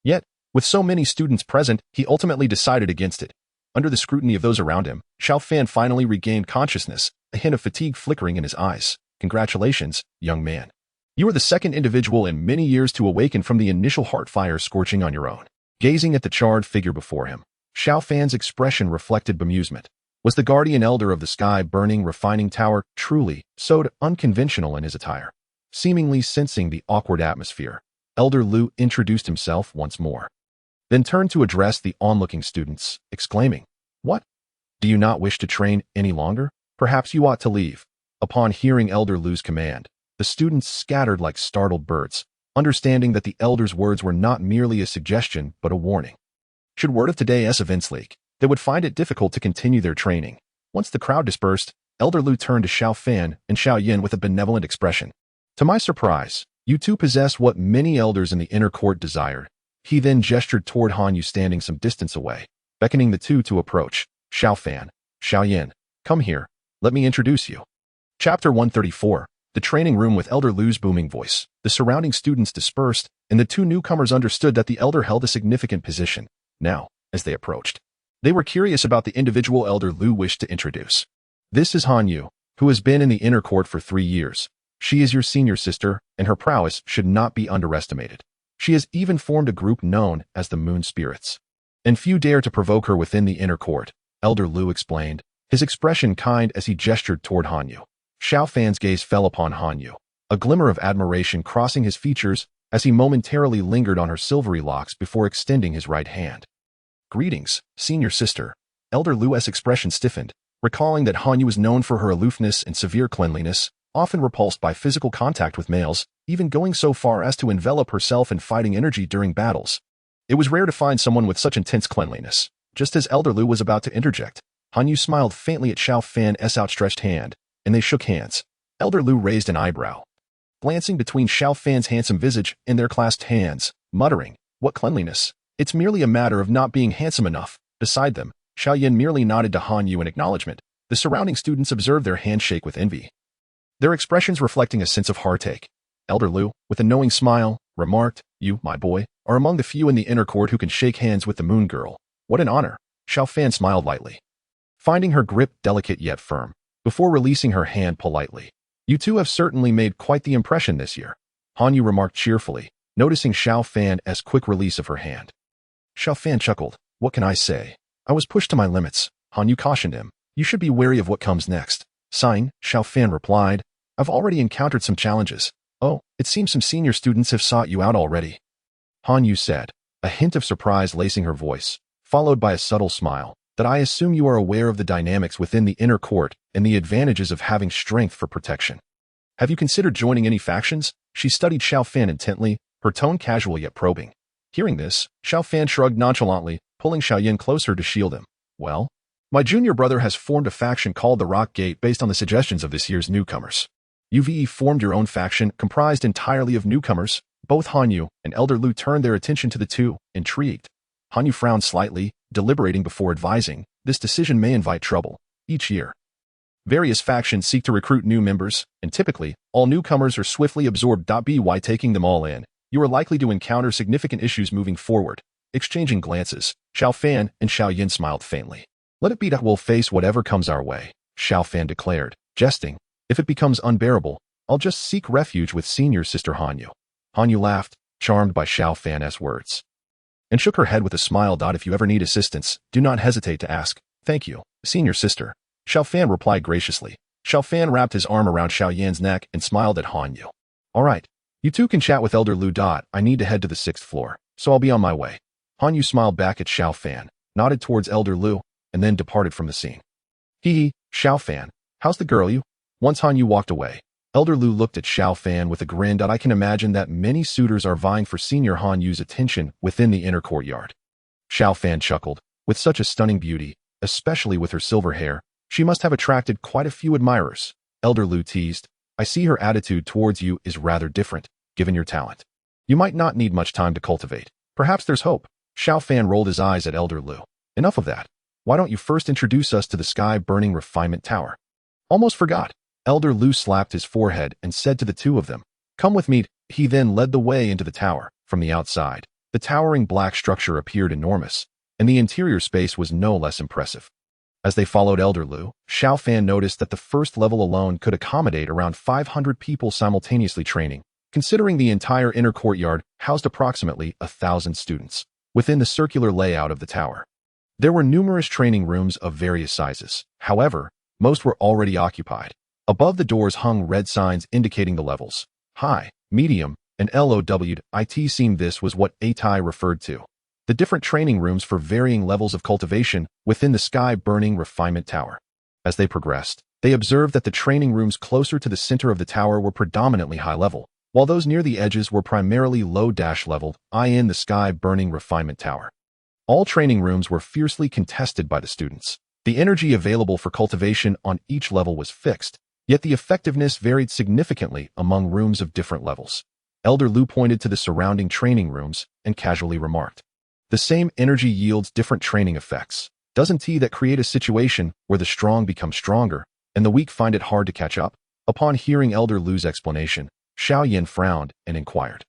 Yet, with so many students present, he ultimately decided against it. Under the scrutiny of those around him, Xiao Fan finally regained consciousness, a hint of fatigue flickering in his eyes. Congratulations, young man. You are the second individual in many years to awaken from the initial heart fire scorching on your own. Gazing at the charred figure before him, Xiao Fan's expression reflected bemusement. Was the guardian elder of the sky-burning refining tower truly so unconventional in his attire? Seemingly sensing the awkward atmosphere, Elder Lu introduced himself once more, then turned to address the onlooking students, exclaiming, What? Do you not wish to train any longer? Perhaps you ought to leave. Upon hearing Elder Lu's command, the students scattered like startled birds, understanding that the elder's words were not merely a suggestion but a warning. Should word of today's events leak, they would find it difficult to continue their training. Once the crowd dispersed, Elder Lu turned to Xiao Fan and Xiao Yan with a benevolent expression. To my surprise, you two possess what many elders in the inner court desired. He then gestured toward Hanyu standing some distance away, beckoning the two to approach. Xiao Fan, Xiao Yan, come here, let me introduce you. Chapter 134, the training room with Elder Lu's booming voice. The surrounding students dispersed, and the two newcomers understood that the elder held a significant position. Now, as they approached, They were curious about the individual Elder Lu wished to introduce. This is Han Yu, who has been in the inner court for 3 years. She is your senior sister, and her prowess should not be underestimated. She has even formed a group known as the Moon Spirits. And few dare to provoke her within the inner court, Elder Lu explained, his expression kind as he gestured toward Han Yu. Xiao Fan's gaze fell upon Han Yu, a glimmer of admiration crossing his features as he momentarily lingered on her silvery locks before extending his right hand. Greetings, senior sister. Elder Lu's expression stiffened, recalling that Han Yu was known for her aloofness and severe cleanliness, often repulsed by physical contact with males, even going so far as to envelop herself in fighting energy during battles. It was rare to find someone with such intense cleanliness. Just as Elder Lu was about to interject, Han Yu smiled faintly at Xiao Fan's outstretched hand, and they shook hands. Elder Lu raised an eyebrow, glancing between Xiao Fan's handsome visage and their clasped hands, muttering, "What cleanliness? It's merely a matter of not being handsome enough." Beside them, Xiao Yan merely nodded to Han Yu in acknowledgement. The surrounding students observed their handshake with envy, their expressions reflecting a sense of heartache. Elder Lu, with a knowing smile, remarked, "You, my boy, are among the few in the inner court who can shake hands with the Moon Girl. What an honor." Xiao Fan smiled lightly, finding her grip delicate yet firm, before releasing her hand politely. "You two have certainly made quite the impression this year," Han Yu remarked cheerfully, noticing Xiao Fan's quick release of her hand. Xiao Fan chuckled. "What can I say? I was pushed to my limits," Han Yu cautioned him. "You should be wary of what comes next." Sighing, Xiao Fan replied, "I've already encountered some challenges." "Oh, it seems some senior students have sought you out already," Han Yu said, a hint of surprise lacing her voice, followed by a subtle smile. "That I assume you are aware of the dynamics within the inner court and the advantages of having strength for protection. Have you considered joining any factions?" She studied Xiao Fan intently, her tone casual yet probing. Hearing this, Xiao Fan shrugged nonchalantly, pulling Xiao Yan closer to shield him. "Well, my junior brother has formed a faction called the Rock Gate based on the suggestions of this year's newcomers. You've formed your own faction comprised entirely of newcomers." Both Han Yu and Elder Lu turned their attention to the two, intrigued. Han Yu frowned slightly, deliberating before advising, "This decision may invite trouble. Each year, various factions seek to recruit new members, and typically, all newcomers are swiftly absorbed. By taking them all in, you are likely to encounter significant issues moving forward." Exchanging glances, Xiao Fan and Xiao Yan smiled faintly. "Let it be that we'll face whatever comes our way," Xiao Fan declared, jesting. "If it becomes unbearable, I'll just seek refuge with senior sister Han Yu." Han Yu laughed, charmed by Xiao Fan's words, and shook her head with a smile. "If you ever need assistance, do not hesitate to ask." "Thank you, senior sister," Xiao Fan replied graciously. Xiao Fan wrapped his arm around Xiao Yan's neck and smiled at Han Yu. "All right, you two can chat with Elder Lu. I need to head to the 6th floor, so I'll be on my way." Han Yu smiled back at Xiao Fan, nodded towards Elder Lu, and then departed from the scene. "Hee, Xiao Fan, how's the girl you?" Once Han Yu walked away, Elder Lu looked at Xiao Fan with a grin. "I can imagine that many suitors are vying for senior Han Yu's attention within the inner courtyard." Xiao Fan chuckled. With such a stunning beauty, especially with her silver hair, she must have attracted quite a few admirers. Elder Lu teased, "I see her attitude towards you is rather different, given your talent. You might not need much time to cultivate. Perhaps there's hope." Xiao Fan rolled his eyes at Elder Lu. "Enough of that. Why don't you first introduce us to the sky-burning refinement tower?" "Almost forgot." Elder Lu slapped his forehead and said to the two of them, "Come with me." He then led the way into the tower. From the outside, the towering black structure appeared enormous, and the interior space was no less impressive. As they followed Elder Lu, Xiao Fan noticed that the first level alone could accommodate around 500 people simultaneously training, considering the entire inner courtyard housed approximately 1,000 students. Within the circular layout of the tower, there were numerous training rooms of various sizes. However, most were already occupied. Above the doors hung red signs indicating the levels: high, medium, and LOW. It seemed this was what attain referred to. The different training rooms for varying levels of cultivation within the sky-burning refinement tower. As they progressed, they observed that the training rooms closer to the center of the tower were predominantly high level, while those near the edges were primarily low-level, in the sky-burning refinement tower. All training rooms were fiercely contested by the students. The energy available for cultivation on each level was fixed, yet the effectiveness varied significantly among rooms of different levels. Elder Lu pointed to the surrounding training rooms and casually remarked, "The same energy yields different training effects. Doesn't that create a situation where the strong become stronger and the weak find it hard to catch up?" Upon hearing Elder Lu's explanation, Xiao Yan frowned and inquired,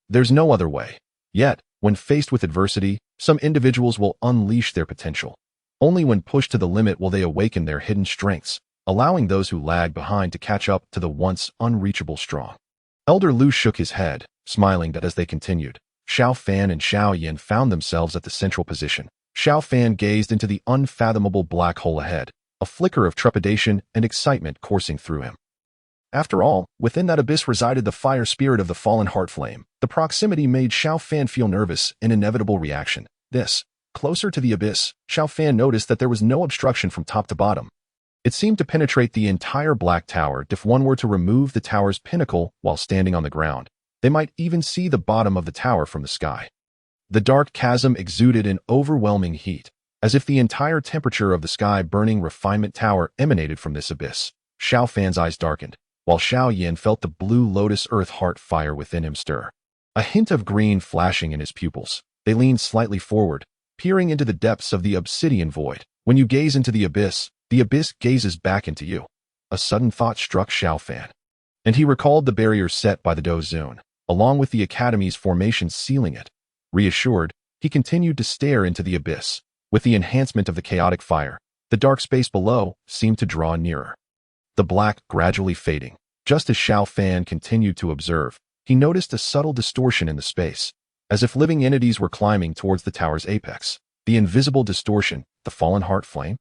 "There's no other way. Yet, when faced with adversity, some individuals will unleash their potential. Only when pushed to the limit will they awaken their hidden strengths, allowing those who lag behind to catch up to the once unreachable strong. Elder Lu shook his head, smiling that as they continued, Xiao Fan and Xiao Yan found themselves at the central position. Xiao Fan gazed into the unfathomable black hole ahead, a flicker of trepidation and excitement coursing through him. After all, within that abyss resided the fire spirit of the fallen heart flame. The proximity made Xiao Fan feel nervous, an inevitable reaction. Closer to the abyss, Xiao Fan noticed that there was no obstruction from top to bottom. It seemed to penetrate the entire black tower. If one were to remove the tower's pinnacle while standing on the ground, they might even see the bottom of the tower from the sky. The dark chasm exuded an overwhelming heat, as if the entire temperature of the sky-burning refinement tower emanated from this abyss. Xiao Fan's eyes darkened, while Xiao Yan felt the blue lotus earth heart fire within him stir. A hint of green flashing in his pupils, they leaned slightly forward, peering into the depths of the obsidian void. When you gaze into the abyss gazes back into you. A sudden thought struck Xiao Fan, and he recalled the barriers set by the Dou Zone, along with the Academy's formation sealing it. Reassured, he continued to stare into the abyss. With the enhancement of the chaotic fire, the dark space below seemed to draw nearer, the black gradually fading. Just as Xiao Fan continued to observe, he noticed a subtle distortion in the space, as if living entities were climbing towards the tower's apex. The invisible distortion, the fallen heart flame?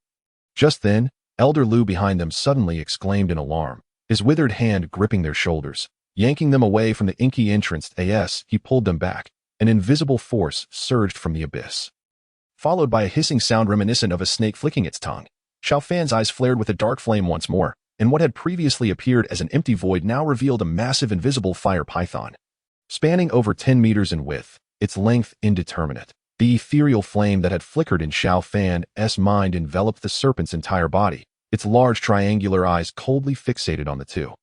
Just then, Elder Lu behind them suddenly exclaimed in alarm, his withered hand gripping their shoulders. Yanking them away from the inky entrance he pulled them back. An invisible force surged from the abyss, followed by a hissing sound reminiscent of a snake flicking its tongue. Xiao Fan's eyes flared with a dark flame once more, and what had previously appeared as an empty void now revealed a massive invisible fire python, spanning over 10 meters in width, its length indeterminate. The ethereal flame that had flickered in Xiao Fan's mind enveloped the serpent's entire body, its large triangular eyes coldly fixated on the two.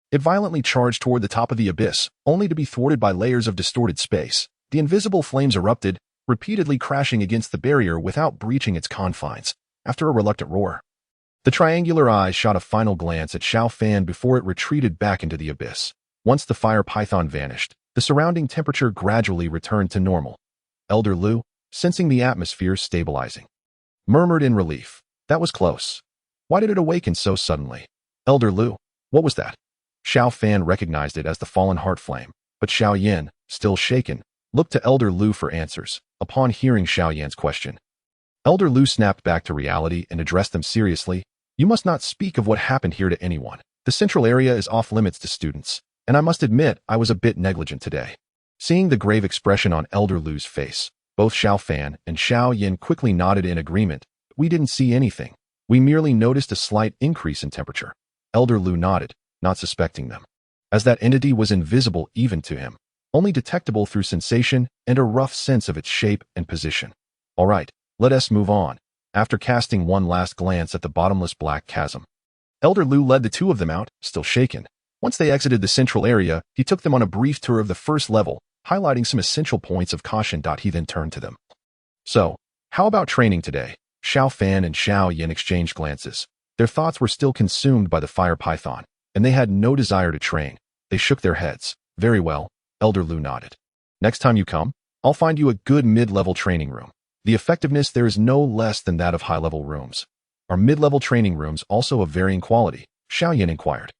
It violently charged toward the top of the abyss, only to be thwarted by layers of distorted space. The invisible flames erupted, repeatedly crashing against the barrier without breaching its confines. After a reluctant roar, the triangular eyes shot a final glance at Xiao Fan before it retreated back into the abyss. Once the fire python vanished, the surrounding temperature gradually returned to normal. Elder Lu, sensing the atmosphere stabilizing, murmured in relief. That was close. Why did it awaken so suddenly? Elder Lu, what was that? Xiao Fan recognized it as the fallen heart flame, but Xiao Yan, still shaken, looked to Elder Lu for answers. Upon hearing Xiao Yan's question, Elder Lu snapped back to reality and addressed them seriously. You must not speak of what happened here to anyone. The central area is off limits to students, and I must admit I was a bit negligent today. Seeing the grave expression on Elder Lu's face, both Xiao Fan and Xiao Yan quickly nodded in agreement. We didn't see anything. We merely noticed a slight increase in temperature. Elder Lu nodded, not suspecting them, as that entity was invisible even to him, only detectable through sensation and a rough sense of its shape and position. All right, let us move on. After casting one last glance at the bottomless black chasm, Elder Lu led the two of them out, still shaken. Once they exited the central area, he took them on a brief tour of the first level, highlighting some essential points of caution. He then turned to them. So, how about training today? Xiao Fan and Xiao Yan exchanged glances. Their thoughts were still consumed by the fire python, and they had no desire to train. They shook their heads. Very well, Elder Lu nodded. Next time you come, I'll find you a good mid-level training room. The effectiveness there is no less than that of high-level rooms. Are mid-level training rooms also of varying quality? Xiao Yan inquired.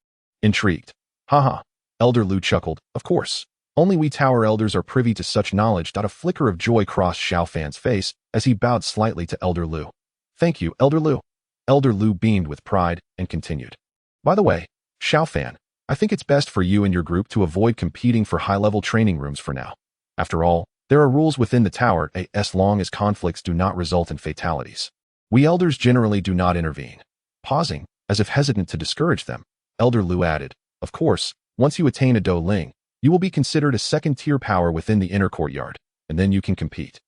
Intrigued. Haha. Elder Lu chuckled. Of course. Only we tower elders are privy to such knowledge. A flicker of joy crossed Xiao Fan's face as he bowed slightly to Elder Lu. Thank you, Elder Lu. Elder Lu beamed with pride and continued. By the way, Xiao Fan, I think it's best for you and your group to avoid competing for high-level training rooms for now. After all, there are rules within the tower as long as conflicts do not result in fatalities. We elders generally do not intervene. Pausing, as if hesitant to discourage them, Elder Lu added, of course, once you attain a Dou Ling, you will be considered a second-tier power within the inner courtyard, and then you can compete.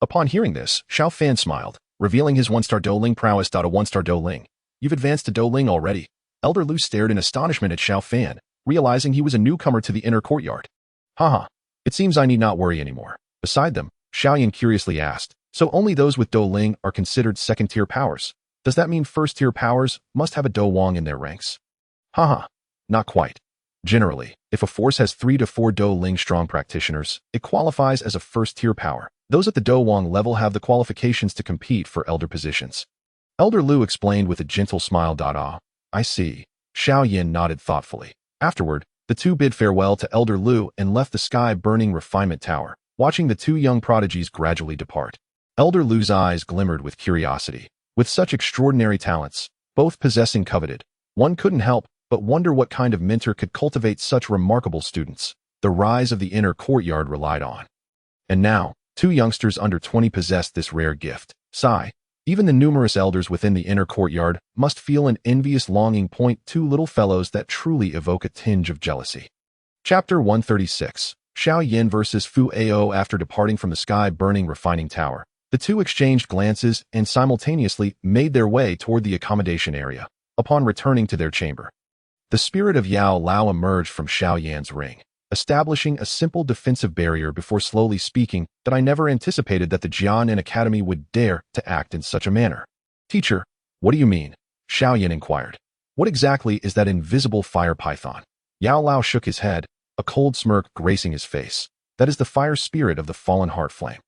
Upon hearing this, Xiao Fan smiled, revealing his one-star Dou Ling prowess. A one-star Dou Ling. You've advanced to Dou Ling already. Elder Lu stared in astonishment at Xiao Fan, realizing he was a newcomer to the inner courtyard. Haha, it seems I need not worry anymore. Beside them, Xiao Yan curiously asked, so only those with Dou Ling are considered second-tier powers? Does that mean first-tier powers must have a Dou Wang in their ranks? Haha, not quite. Generally, if a force has 3 to 4 Dou Ling strong practitioners, it qualifies as a first-tier power. Those at the Dou Wang level have the qualifications to compete for elder positions. Elder Lu explained with a gentle smile. Ah, I see. Xiao Yan nodded thoughtfully. Afterward, the two bid farewell to Elder Lu and left the sky-burning refinement tower, watching the two young prodigies gradually depart. Elder Lu's eyes glimmered with curiosity. With such extraordinary talents, both possessing coveted, one couldn't help but wonder what kind of mentor could cultivate such remarkable students. The rise of the inner courtyard relied on. And now, two youngsters under 20 possessed this rare gift. Sigh. Even the numerous elders within the inner courtyard must feel an envious longing. Two little fellows that truly evoke a tinge of jealousy. Chapter 136. Xiao Yan versus Fu Ao. After departing from the sky-burning refining tower, the two exchanged glances and simultaneously made their way toward the accommodation area. Upon returning to their chamber, the spirit of Yao Lao emerged from Xiao Yan's ring, establishing a simple defensive barrier before slowly speaking that I never anticipated that the Jianan Academy would dare to act in such a manner. Teacher, what do you mean? Xiao Yan inquired. What exactly is that invisible fire python? Yao Lao shook his head, a cold smirk gracing his face. That is the fire spirit of the fallen heart flame.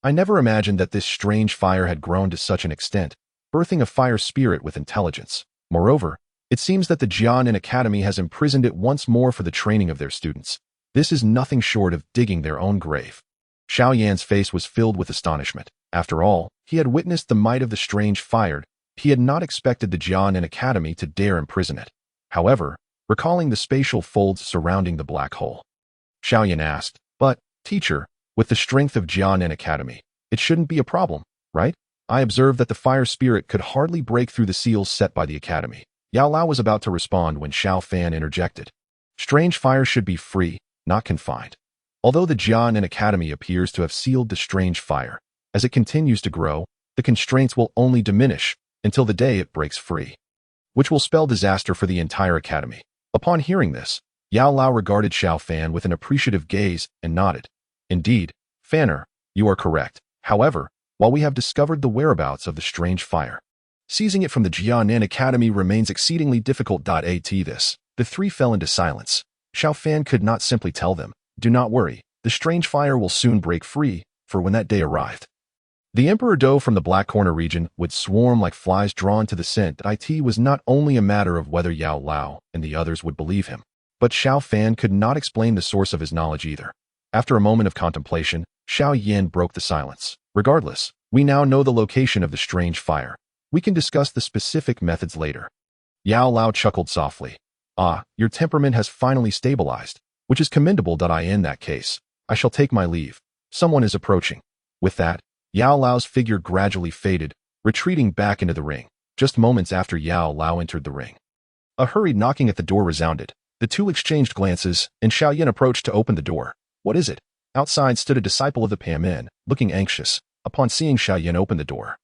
I never imagined that this strange fire had grown to such an extent, birthing a fire spirit with intelligence. Moreover, it seems that the Jianan Academy has imprisoned it once more for the training of their students. This is nothing short of digging their own grave. Xiao Yan's face was filled with astonishment. After all, he had witnessed the might of the strange fire. He had not expected the Jianan Academy to dare imprison it. However, recalling the spatial folds surrounding the black hole, Xiao Yan asked, but, teacher, with the strength of Jianan Academy, it shouldn't be a problem, right? I observed that the fire spirit could hardly break through the seals set by the Academy. Yao Lao was about to respond when Xiao Fan interjected. Strange fire should be free, not confined. Although the Jianan Academy appears to have sealed the strange fire, as it continues to grow, the constraints will only diminish until the day it breaks free, which will spell disaster for the entire Academy. Upon hearing this, Yao Lao regarded Xiao Fan with an appreciative gaze and nodded. Indeed, Fanner, you are correct. However, while we have discovered the whereabouts of the strange fire, seizing it from the Jianan Academy remains exceedingly difficult. The three fell into silence. Xiao Fan could not simply tell them, do not worry, the strange fire will soon break free, for when that day arrived, the Emperor Dou from the Black Corner region would swarm like flies drawn to the scent. It was not only a matter of whether Yao Lao and the others would believe him, but Xiao Fan could not explain the source of his knowledge either. After a moment of contemplation, Xiao Yan broke the silence. Regardless, we now know the location of the strange fire. We can discuss the specific methods later. Yao Lao chuckled softly. Ah, your temperament has finally stabilized, which is commendable. In that case, I shall take my leave. Someone is approaching. With that, Yao Lao's figure gradually faded, retreating back into the ring. Just moments after Yao Lao entered the ring, a hurried knocking at the door resounded. The two exchanged glances, and Xiao Yan approached to open the door. What is it? Outside stood a disciple of the Pamin, looking anxious. Upon seeing Xiao Yan open the door,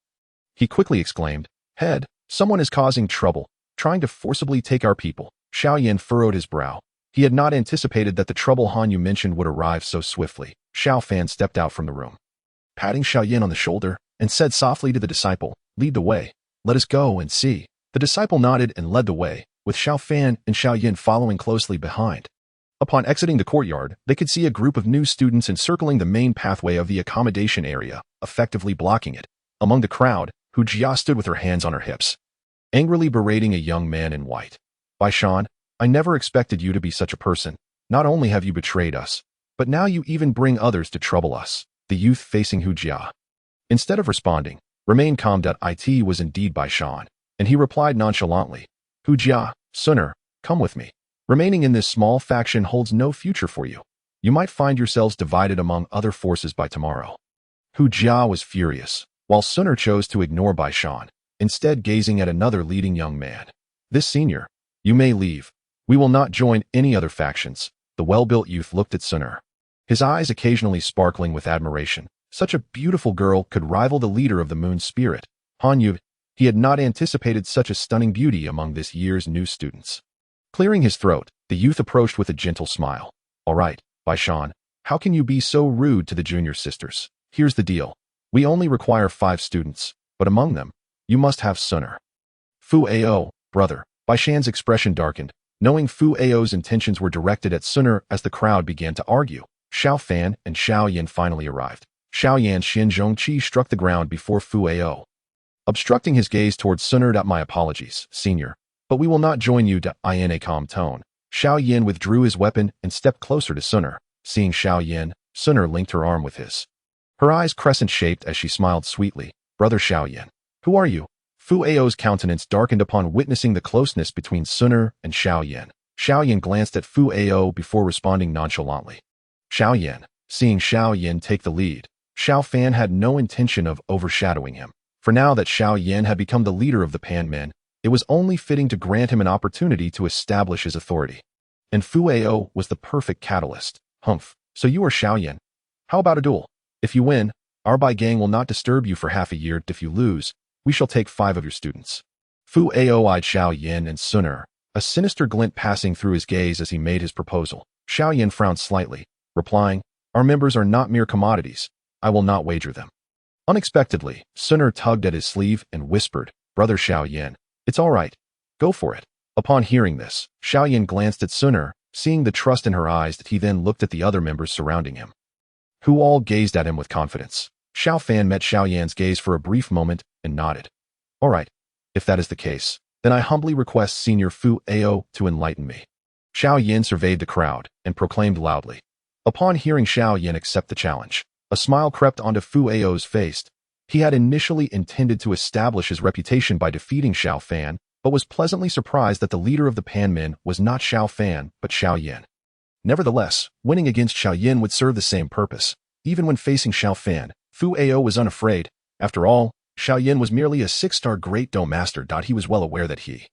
he quickly exclaimed, Head, someone is causing trouble, trying to forcibly take our people. Xiao Yan furrowed his brow. He had not anticipated that the trouble Han Yu mentioned would arrive so swiftly. Xiao Fan stepped out from the room, patting Xiao Yan on the shoulder, and said softly to the disciple, Lead the way. Let us go and see. The disciple nodded and led the way, with Xiao Fan and Xiao Yan following closely behind. Upon exiting the courtyard, they could see a group of new students encircling the main pathway of the accommodation area, effectively blocking it. Among the crowd, Hu Jia stood with her hands on her hips, angrily berating a young man in white. Bai Shan, I never expected you to be such a person. Not only have you betrayed us, but now you even bring others to trouble us. The youth facing Hu Jia, instead of responding, remained calm. It was indeed Bai Shan, and he replied nonchalantly, Hu Jia, Sunner, come with me. Remaining in this small faction holds no future for you. You might find yourselves divided among other forces by tomorrow. Hu Jia was furious, while Sunner chose to ignore Bai Shan, instead gazing at another leading young man. This senior, you may leave. We will not join any other factions. The well-built youth looked at Sunner, his eyes occasionally sparkling with admiration. Such a beautiful girl could rival the leader of the moon spirit, Han Yu. He had not anticipated such a stunning beauty among this year's new students. Clearing his throat, the youth approached with a gentle smile. All right, Bai Shan, how can you be so rude to the junior sisters? Here's the deal. We only require 5 students, but among them, you must have Sunner. Fu Ao, brother. Bai Shan's expression darkened. knowing Fu Ao's intentions were directed at Suner as the crowd began to argue. Xiao Fan and Xiao Yan finally arrived. Xiao Yan's Xianzhongqi struck the ground before Fu Ao, obstructing his gaze towards Suner. My apologies, senior, but we will not join you. In a calm tone, Xiao Yan withdrew his weapon and stepped closer to Suner. Seeing Xiao Yan, Suner linked her arm with his. Her eyes crescent-shaped as she smiled sweetly. Brother Xiao Yan, who are you? Fu Ao's countenance darkened upon witnessing the closeness between Suner and Xiao Yan. Xiao Yan glanced at Fu Ao before responding nonchalantly. Xiao Yan. Seeing Xiao Yan take the lead, Xiao Fan had no intention of overshadowing him. For now that Xiao Yan had become the leader of the Pan Men, it was only fitting to grant him an opportunity to establish his authority. And Fu Ao was the perfect catalyst. Humph, so you are Xiao Yan. How about a duel? If you win, our Bai gang will not disturb you for half a year. If you lose, we shall take 5 of your students. Fu Ao eyed Xiao Yan and Suner, a sinister glint passing through his gaze as he made his proposal. Xiao Yan frowned slightly, replying, our members are not mere commodities. I will not wager them. Unexpectedly, Suner tugged at his sleeve and whispered, Brother Xiao Yan, it's all right. Go for it. Upon hearing this, Xiao Yan glanced at Suner, seeing the trust in her eyes. That he then looked at the other members surrounding him, who all gazed at him with confidence. Xiao Fan met Xiao Yan's gaze for a brief moment and nodded. All right. If that is the case, then I humbly request Senior Fu Ao to enlighten me. Xiao Yan surveyed the crowd and proclaimed loudly. Upon hearing Xiao Yan accept the challenge, a smile crept onto Fu Ao's face. He had initially intended to establish his reputation by defeating Xiao Fan, but was pleasantly surprised that the leader of the Pan Men was not Xiao Fan, but Xiao Yan. Nevertheless, winning against Xiao Yan would serve the same purpose. Even when facing Xiao Fan, Fu Ao was unafraid. After all, Xiao Yan was merely a 6-star Great Dou Master. He was well aware that he,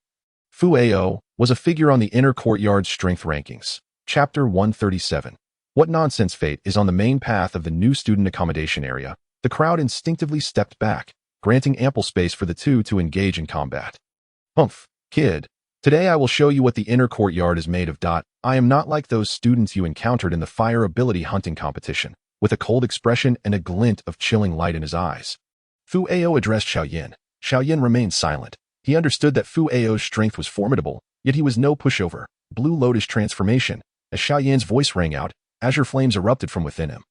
Fu Ao, was a figure on the inner courtyard's strength rankings. Chapter 137. What nonsense fate is on the main path of the new student accommodation area. The crowd instinctively stepped back, granting ample space for the two to engage in combat. Humph, kid. Today I will show you what the inner courtyard is made of. I am not like those students you encountered in the fire ability hunting competition, with a cold expression and a glint of chilling light in his eyes. Fu Ao addressed Xiao Yan. Xiao Yan remained silent. He understood that Fu Ao's strength was formidable, yet he was no pushover. Blue Lotus transformation. As Xiao Yan's voice rang out, azure flames erupted from within him,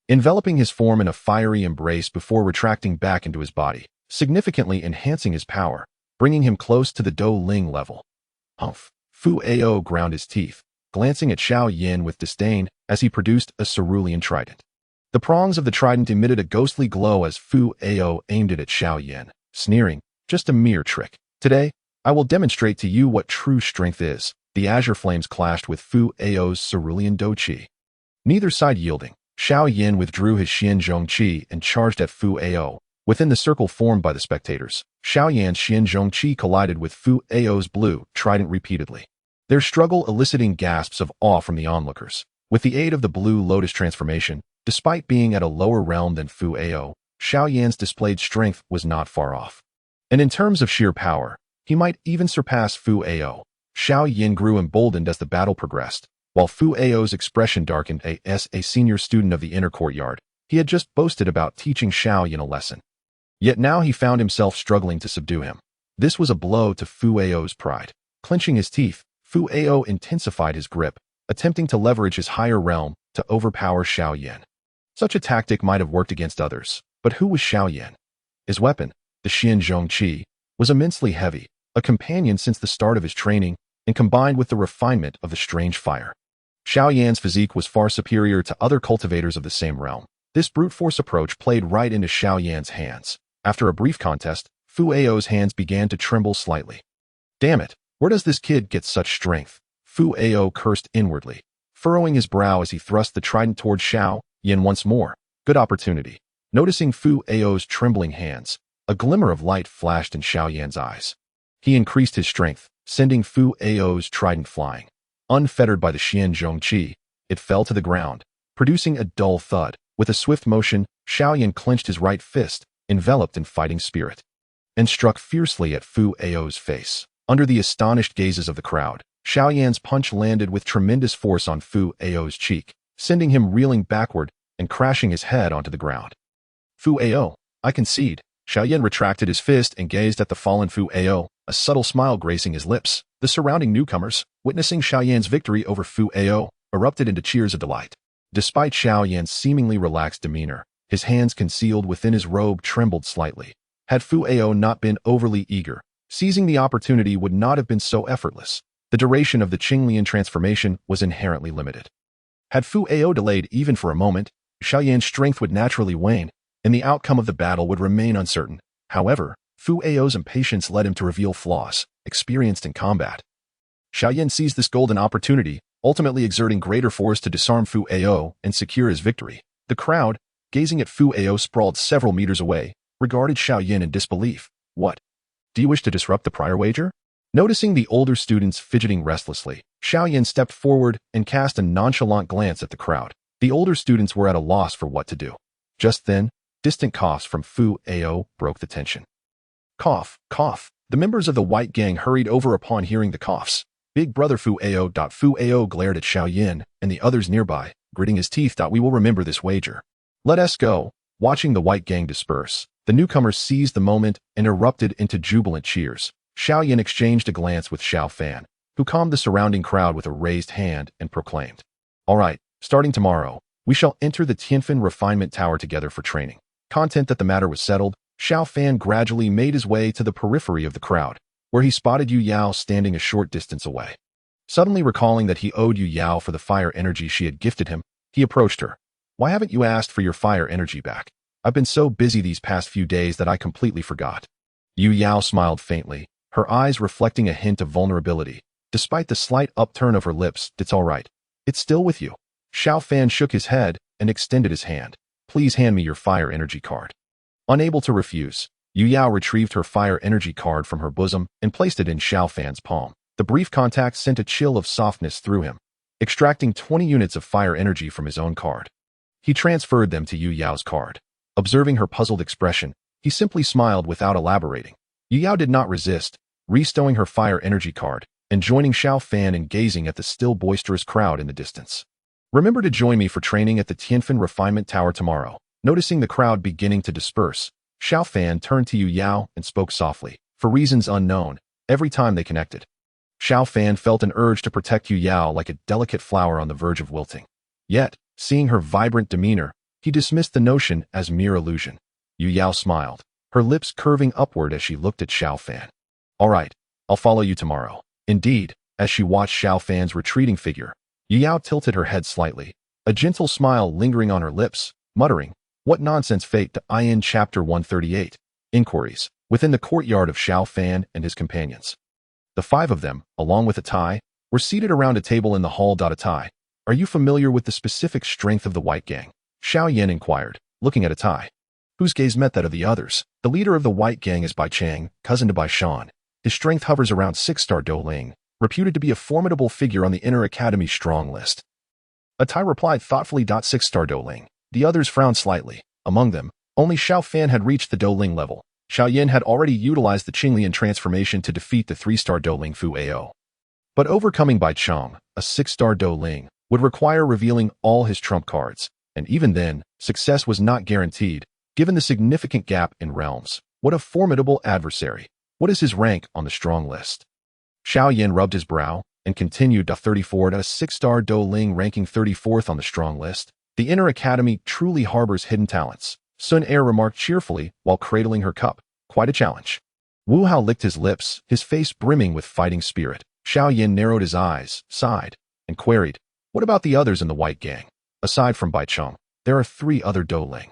enveloping his form in a fiery embrace before retracting back into his body, significantly enhancing his power, bringing him close to the Dou Ling level. Humph. Fu Ao ground his teeth, glancing at Xiao Yan with disdain as he produced a cerulean trident. The prongs of the trident emitted a ghostly glow as Fu Ao aimed it at Xiao Yan, sneering, just a mere trick. Today, I will demonstrate to you what true strength is. The azure flames clashed with Fu Ao's cerulean Dou Qi. Neither side yielding, Xiao Yan withdrew his Xianzhong Qi and charged at Fu Ao. Within the circle formed by the spectators, Xiao Yan's Xianzhong Qi collided with Fu Ao's blue trident repeatedly, their struggle eliciting gasps of awe from the onlookers. With the aid of the Blue Lotus transformation, despite being at a lower realm than Fu Ao, Xiao Yan's displayed strength was not far off. And in terms of sheer power, he might even surpass Fu Ao. Xiao Yan grew emboldened as the battle progressed, while Fu Ao's expression darkened. As a senior student of the inner courtyard, he had just boasted about teaching Xiao Yan a lesson. Yet now he found himself struggling to subdue him. This was a blow to Fu Ao's pride. Clenching his teeth, Fu Ao intensified his grip, attempting to leverage his higher realm to overpower Xiao Yan. Such a tactic might have worked against others, but who was Xiao Yan? His weapon, the Xianzhong Qi, was immensely heavy, a companion since the start of his training, and combined with the refinement of the strange fire. Xiao Yan's physique was far superior to other cultivators of the same realm. This brute force approach played right into Xiao Yan's hands. After a brief contest, Fu Ao's hands began to tremble slightly. Damn it, where does this kid get such strength? Fu Ao cursed inwardly, furrowing his brow as he thrust the trident toward Xiao Yan once more. Good opportunity. Noticing Fu Ao's trembling hands, a glimmer of light flashed in Xiao Yan's eyes. He increased his strength, sending Fu Ao's trident flying. Unfettered by the Xianzhong Qi, it fell to the ground, producing a dull thud. With a swift motion, Xiao Yan clenched his right fist, enveloped in fighting spirit, and struck fiercely at Fu Ao's face. Under the astonished gazes of the crowd, Xiao Yan's punch landed with tremendous force on Fu Ao's cheek, sending him reeling backward and crashing his head onto the ground. Fu Ao, I concede. Xiao Yan retracted his fist and gazed at the fallen Fu Ao, a subtle smile gracing his lips. The surrounding newcomers, witnessing Xiao Yan's victory over Fu Ao, erupted into cheers of delight. Despite Xiao Yan's seemingly relaxed demeanor, his hands concealed within his robe trembled slightly. Had Fu Ao not been overly eager, seizing the opportunity would not have been so effortless. The duration of the Qinglian transformation was inherently limited. Had Fu Ao delayed even for a moment, Xiao Yan's strength would naturally wane, and the outcome of the battle would remain uncertain. However, Fu Ao's impatience led him to reveal flaws experienced in combat. Xiao Yan seized this golden opportunity, ultimately exerting greater force to disarm Fu Ao and secure his victory. The crowd, gazing at Fu Ao sprawled several meters away, regarded Xiao Yan in disbelief. What? Do you wish to disrupt the prior wager? Noticing the older students fidgeting restlessly, Xiao Yan stepped forward and cast a nonchalant glance at the crowd. The older students were at a loss for what to do. Just then, distant coughs from Fu Ao broke the tension. Cough, cough. The members of the White Gang hurried over upon hearing the coughs. Big brother Fu Ao glared at Xiao Yan and the others nearby, gritting his teeth. We will remember this wager. Let us go. Watching the White Gang disperse, the newcomers seized the moment and erupted into jubilant cheers. Xiao Yan exchanged a glance with Xiao Fan, who calmed the surrounding crowd with a raised hand and proclaimed, "All right, starting tomorrow, we shall enter the Tianfan Refinement Tower together for training." Content that the matter was settled, Xiao Fan gradually made his way to the periphery of the crowd, where he spotted Yu Yao standing a short distance away. Suddenly recalling that he owed Yu Yao for the fire energy she had gifted him, he approached her. "Why haven't you asked for your fire energy back? I've been so busy these past few days that I completely forgot." Yu Yao smiled faintly, her eyes reflecting a hint of vulnerability. Despite the slight upturn of her lips, "It's all right. It's still with you." Xiao Fan shook his head and extended his hand. "Please hand me your fire energy card." Unable to refuse, Yu Yao retrieved her fire energy card from her bosom and placed it in Xiao Fan's palm. The brief contact sent a chill of softness through him. Extracting 20 units of fire energy from his own card, he transferred them to Yu Yao's card. Observing her puzzled expression, he simply smiled without elaborating. Yu Yao did not resist, restowing her fire energy card and joining Xiao Fan in gazing at the still boisterous crowd in the distance. "Remember to join me for training at the Tianfan Refinement Tower tomorrow." Noticing the crowd beginning to disperse, Xiao Fan turned to Yu Yao and spoke softly. For reasons unknown, every time they connected, Xiao Fan felt an urge to protect Yu Yao like a delicate flower on the verge of wilting. Yet, seeing her vibrant demeanor, he dismissed the notion as mere illusion. Yu Yao smiled, her lips curving upward as she looked at Xiao Fan. "All right, I'll follow you tomorrow." Indeed, as she watched Xiao Fan's retreating figure, Yu Yao tilted her head slightly, a gentle smile lingering on her lips, muttering, "What nonsense fate to in Chapter 138. Inquiries. Within the courtyard of Xiao Fan and his companions. The five of them, along with Attai, were seated around a table in the hall. Attai, are you familiar with the specific strength of the White Gang? Xiao Yan inquired, looking at Attai, whose gaze met that of the others. The leader of the White Gang is Bai Chang, cousin to Bai Shan. His strength hovers around 6-star Dou Ling, reputed to be a formidable figure on the Inner Academy strong list. Attai replied thoughtfully. 6-star Dou Ling. The others frowned slightly. Among them, only Xiao Fan had reached the Dou Ling level. Xiao Yan had already utilized the Qinglian transformation to defeat the 3-star Dou Ling Fu Ao. But overcoming Bai Chang, a 6-star Dou Ling, would require revealing all his trump cards, and even then, success was not guaranteed, given the significant gap in realms. What a formidable adversary. What is his rank on the strong list? Xiao Yan rubbed his brow and continued. 34 to a 6-star Dou Ling ranking 34th on the strong list. The Inner Academy truly harbors hidden talents, Sun Er remarked cheerfully while cradling her cup. Quite a challenge. Wu Hao licked his lips, his face brimming with fighting spirit. Xiao Yan narrowed his eyes, sighed, and queried, "What about the others in the White Gang? Aside from Bai Chang, there are 3 other Dou Ling,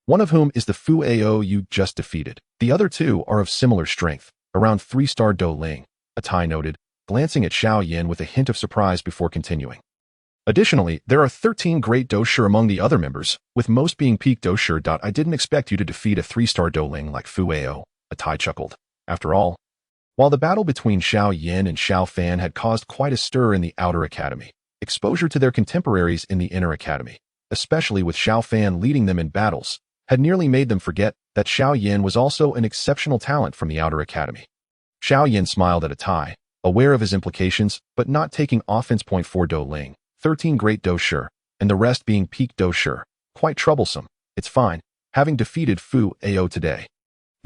one of whom is the Fu Ao you just defeated. The other 2 are of similar strength, around 3-star Dou Ling," Attai noted, glancing at Xiao Yan with a hint of surprise before continuing. "Additionally, there are 13 great Doushi among the other members, with most being peak Doushi. I didn't expect you to defeat a 3-star Dou Ling like Fu Ao," Attai chuckled. After all, while the battle between Xiao Yan and Xiao Fan had caused quite a stir in the Outer Academy, exposure to their contemporaries in the Inner Academy, especially with Xiao Fan leading them in battles, had nearly made them forget that Xiao Yan was also an exceptional talent from the Outer Academy. Xiao Yan smiled at Attai, aware of his implications, but not taking offense. 4 Dou Ling, 13 great Doushi, and the rest being peak Doushi. Quite troublesome. It's fine, having defeated Fu Ao today.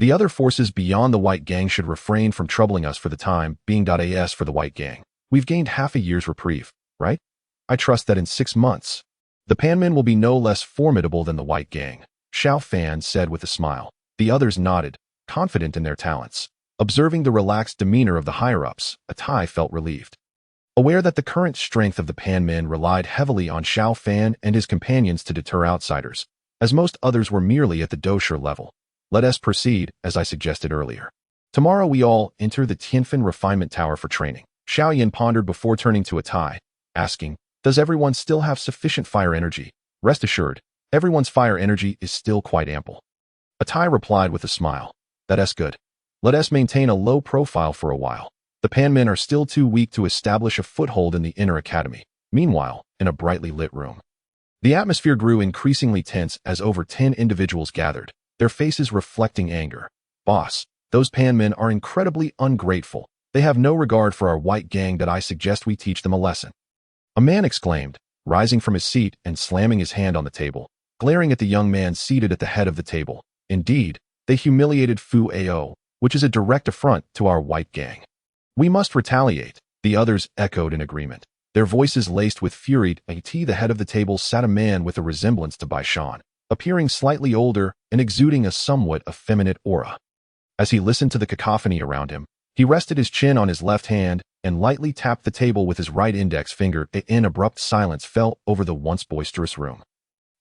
The other forces beyond the White Gang should refrain from troubling us for the time being. As for the White Gang, we've gained half a year's reprieve, right? I trust that in 6 months, the Panmen will be no less formidable than the White Gang, Xiao Fan said with a smile. The others nodded, confident in their talents. Observing the relaxed demeanor of the higher-ups, Attai felt relieved. Aware that the current strength of the Panmen relied heavily on Xiao Fan and his companions to deter outsiders, as most others were merely at the Doshur level. Let us proceed, as I suggested earlier. Tomorrow we all enter the Tianfan Refinement Tower for training. Xiao Yan pondered before turning to Attai, asking, does everyone still have sufficient fire energy? Rest assured, everyone's fire energy is still quite ample. Attai replied with a smile. That's good. Let us maintain a low profile for a while. The Panmen are still too weak to establish a foothold in the inner academy. Meanwhile, in a brightly lit room, the atmosphere grew increasingly tense as over 10 individuals gathered, their faces reflecting anger. Boss, those Panmen are incredibly ungrateful. They have no regard for our White Gang. That I suggest we teach them a lesson. A man exclaimed, rising from his seat and slamming his hand on the table, glaring at the young man seated at the head of the table. Indeed, they humiliated Fu Ao, which is a direct affront to our White Gang. We must retaliate, the others echoed in agreement, their voices laced with fury. At the head of the table sat a man with a resemblance to Baishan, appearing slightly older and exuding a somewhat effeminate aura. As he listened to the cacophony around him, he rested his chin on his left hand and lightly tapped the table with his right index finger. An abrupt silence fell over the once boisterous room.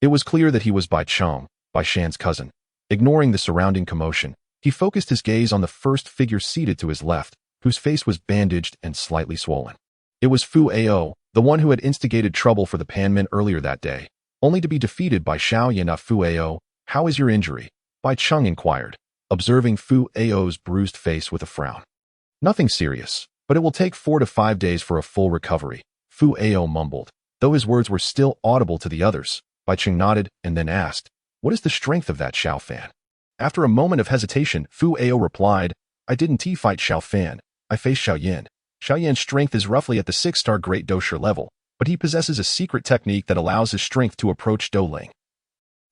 It was clear that he was Baishan's cousin. Ignoring the surrounding commotion, he focused his gaze on the first figure seated to his left, whose face was bandaged and slightly swollen. It was Fu Ao, the one who had instigated trouble for the Panmen earlier that day, only to be defeated by Xiao Yan. Fu Ao, how is your injury? Bai Cheng inquired, observing Fu Ao's bruised face with a frown. Nothing serious, but it will take 4 to 5 days for a full recovery, Fu Ao mumbled, though his words were still audible to the others. Bai Cheng nodded and then asked, what is the strength of that Xiao Fan? After a moment of hesitation, Fu Ao replied, I didn't fight Xiao Fan. I faced Xiao Yan. Xiao Yan's strength is roughly at the 6-star Great Doshur level, but he possesses a secret technique that allows his strength to approach Douling.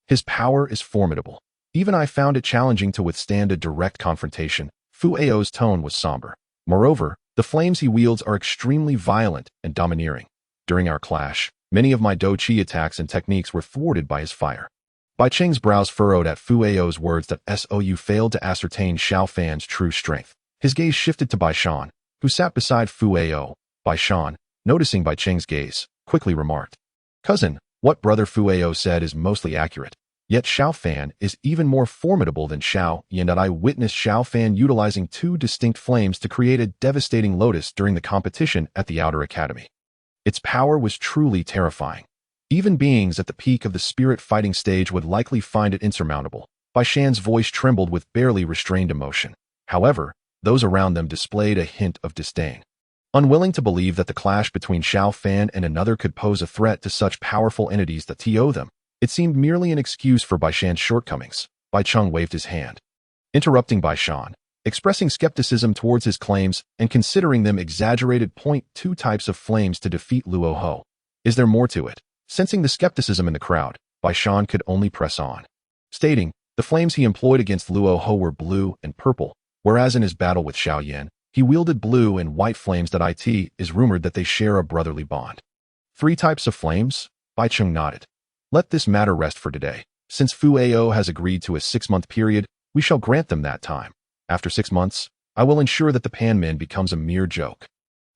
His power is formidable. Even I found it challenging to withstand a direct confrontation. Fu Ao's tone was somber. Moreover, the flames he wields are extremely violent and domineering. During our clash, many of my Do Chi attacks and techniques were thwarted by his fire. Bai Cheng's brows furrowed at Fu Ao's words. You failed to ascertain Xiao Fan's true strength. His gaze shifted to Bai Shan, who sat beside Fu Ao. Bai Shan, noticing Bai Cheng's gaze, quickly remarked, cousin, what brother Fu Ao said is mostly accurate. Yet Xiao Fan is even more formidable than Xiao Yan. I witnessed Xiao Fan utilizing 2 distinct flames to create a devastating Lotus during the competition at the Outer Academy. Its power was truly terrifying. Even beings at the peak of the spirit fighting stage would likely find it insurmountable. Bai Shan's voice trembled with barely restrained emotion. However, those around them displayed a hint of disdain. Unwilling to believe that the clash between Xiao Fan and another could pose a threat to such powerful entities that to them, it seemed merely an excuse for Bai Shan's shortcomings. Bai Cheng waved his hand, interrupting Bai Shan, expressing skepticism towards his claims and considering them exaggerated. 2 types of flames to defeat Luo Ho. Is there more to it? Sensing the skepticism in the crowd, Bai Shan could only press on, stating, the flames he employed against Luo Ho were blue and purple, whereas in his battle with Xiao Yan, he wielded blue and white flames. It is rumored that they share a brotherly bond. 3 types of flames? Bai Cheng nodded. Let this matter rest for today. Since Fu Ao has agreed to a 6-month period, we shall grant them that time. After 6 months, I will ensure that the Panmen becomes a mere joke.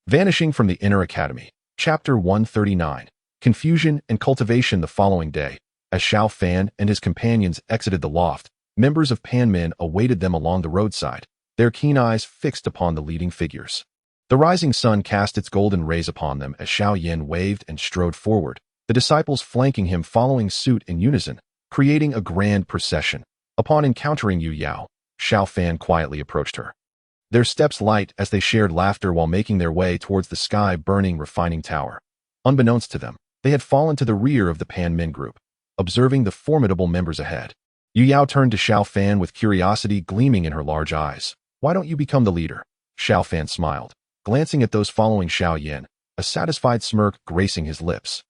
Vanishing from the Inner Academy. Chapter 139. Confusion and Cultivation. The following day, as Xiao Fan and his companions exited the loft, members of Panmen awaited them along the roadside, their keen eyes fixed upon the leading figures. The rising sun cast its golden rays upon them as Xiao Yan waved and strode forward, the disciples flanking him following suit in unison, creating a grand procession. Upon encountering Yu Yao, Xiao Fan quietly approached her. Their steps light as they shared laughter while making their way towards the sky-burning refining tower. Unbeknownst to them, they had fallen to the rear of the Panmen group, observing the formidable members ahead. Yu Yao turned to Xiao Fan with curiosity gleaming in her large eyes. Why don't you become the leader? Xiao Fan smiled, glancing at those following Xiao Yan, a satisfied smirk gracing his lips.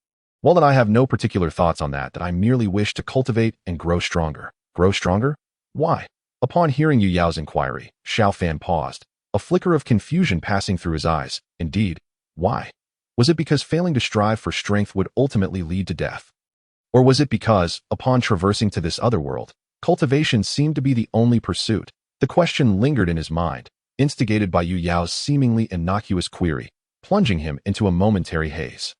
Well, that I have no particular thoughts on that I merely wish to cultivate and grow stronger. Grow stronger? Why? Upon hearing Yu Yao's inquiry, Xiao Fan paused, a flicker of confusion passing through his eyes. Indeed, why? Was it because failing to strive for strength would ultimately lead to death? Or was it because, upon traversing to this other world, cultivation seemed to be the only pursuit? The question lingered in his mind, instigated by Yu Yao's seemingly innocuous query, plunging him into a momentary haze.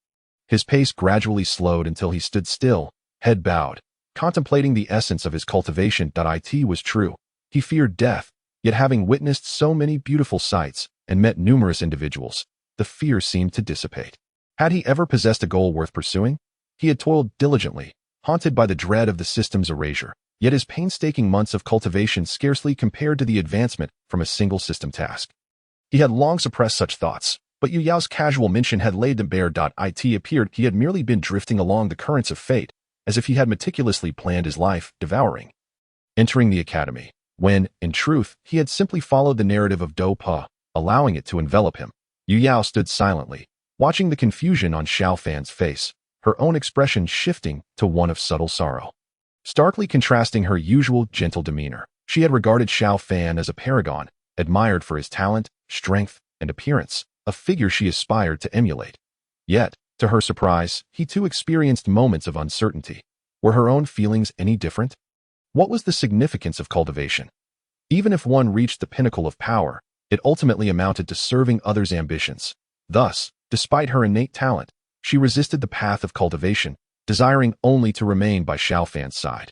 His pace gradually slowed until he stood still, head bowed, contemplating the essence of his cultivation. It was true. He feared death, yet having witnessed so many beautiful sights and met numerous individuals, the fear seemed to dissipate. Had he ever possessed a goal worth pursuing? He had toiled diligently, haunted by the dread of the system's erasure, yet his painstaking months of cultivation scarcely compared to the advancement from a single system task. He had long suppressed such thoughts, but Yu Yao's casual mention had laid them bare. It appeared he had merely been drifting along the currents of fate, as if he had meticulously planned his life, devouring. Entering the academy, when, in truth, he had simply followed the narrative of Dou Po, allowing it to envelop him. Yu Yao stood silently, watching the confusion on Xiao Fan's face, her own expression shifting to one of subtle sorrow. Starkly contrasting her usual gentle demeanor, she had regarded Xiao Fan as a paragon, admired for his talent, strength, and appearance, a figure she aspired to emulate. Yet, to her surprise, he too experienced moments of uncertainty. Were her own feelings any different? What was the significance of cultivation? Even if one reached the pinnacle of power, it ultimately amounted to serving others' ambitions. Thus, despite her innate talent, she resisted the path of cultivation, desiring only to remain by Xiao Fan's side.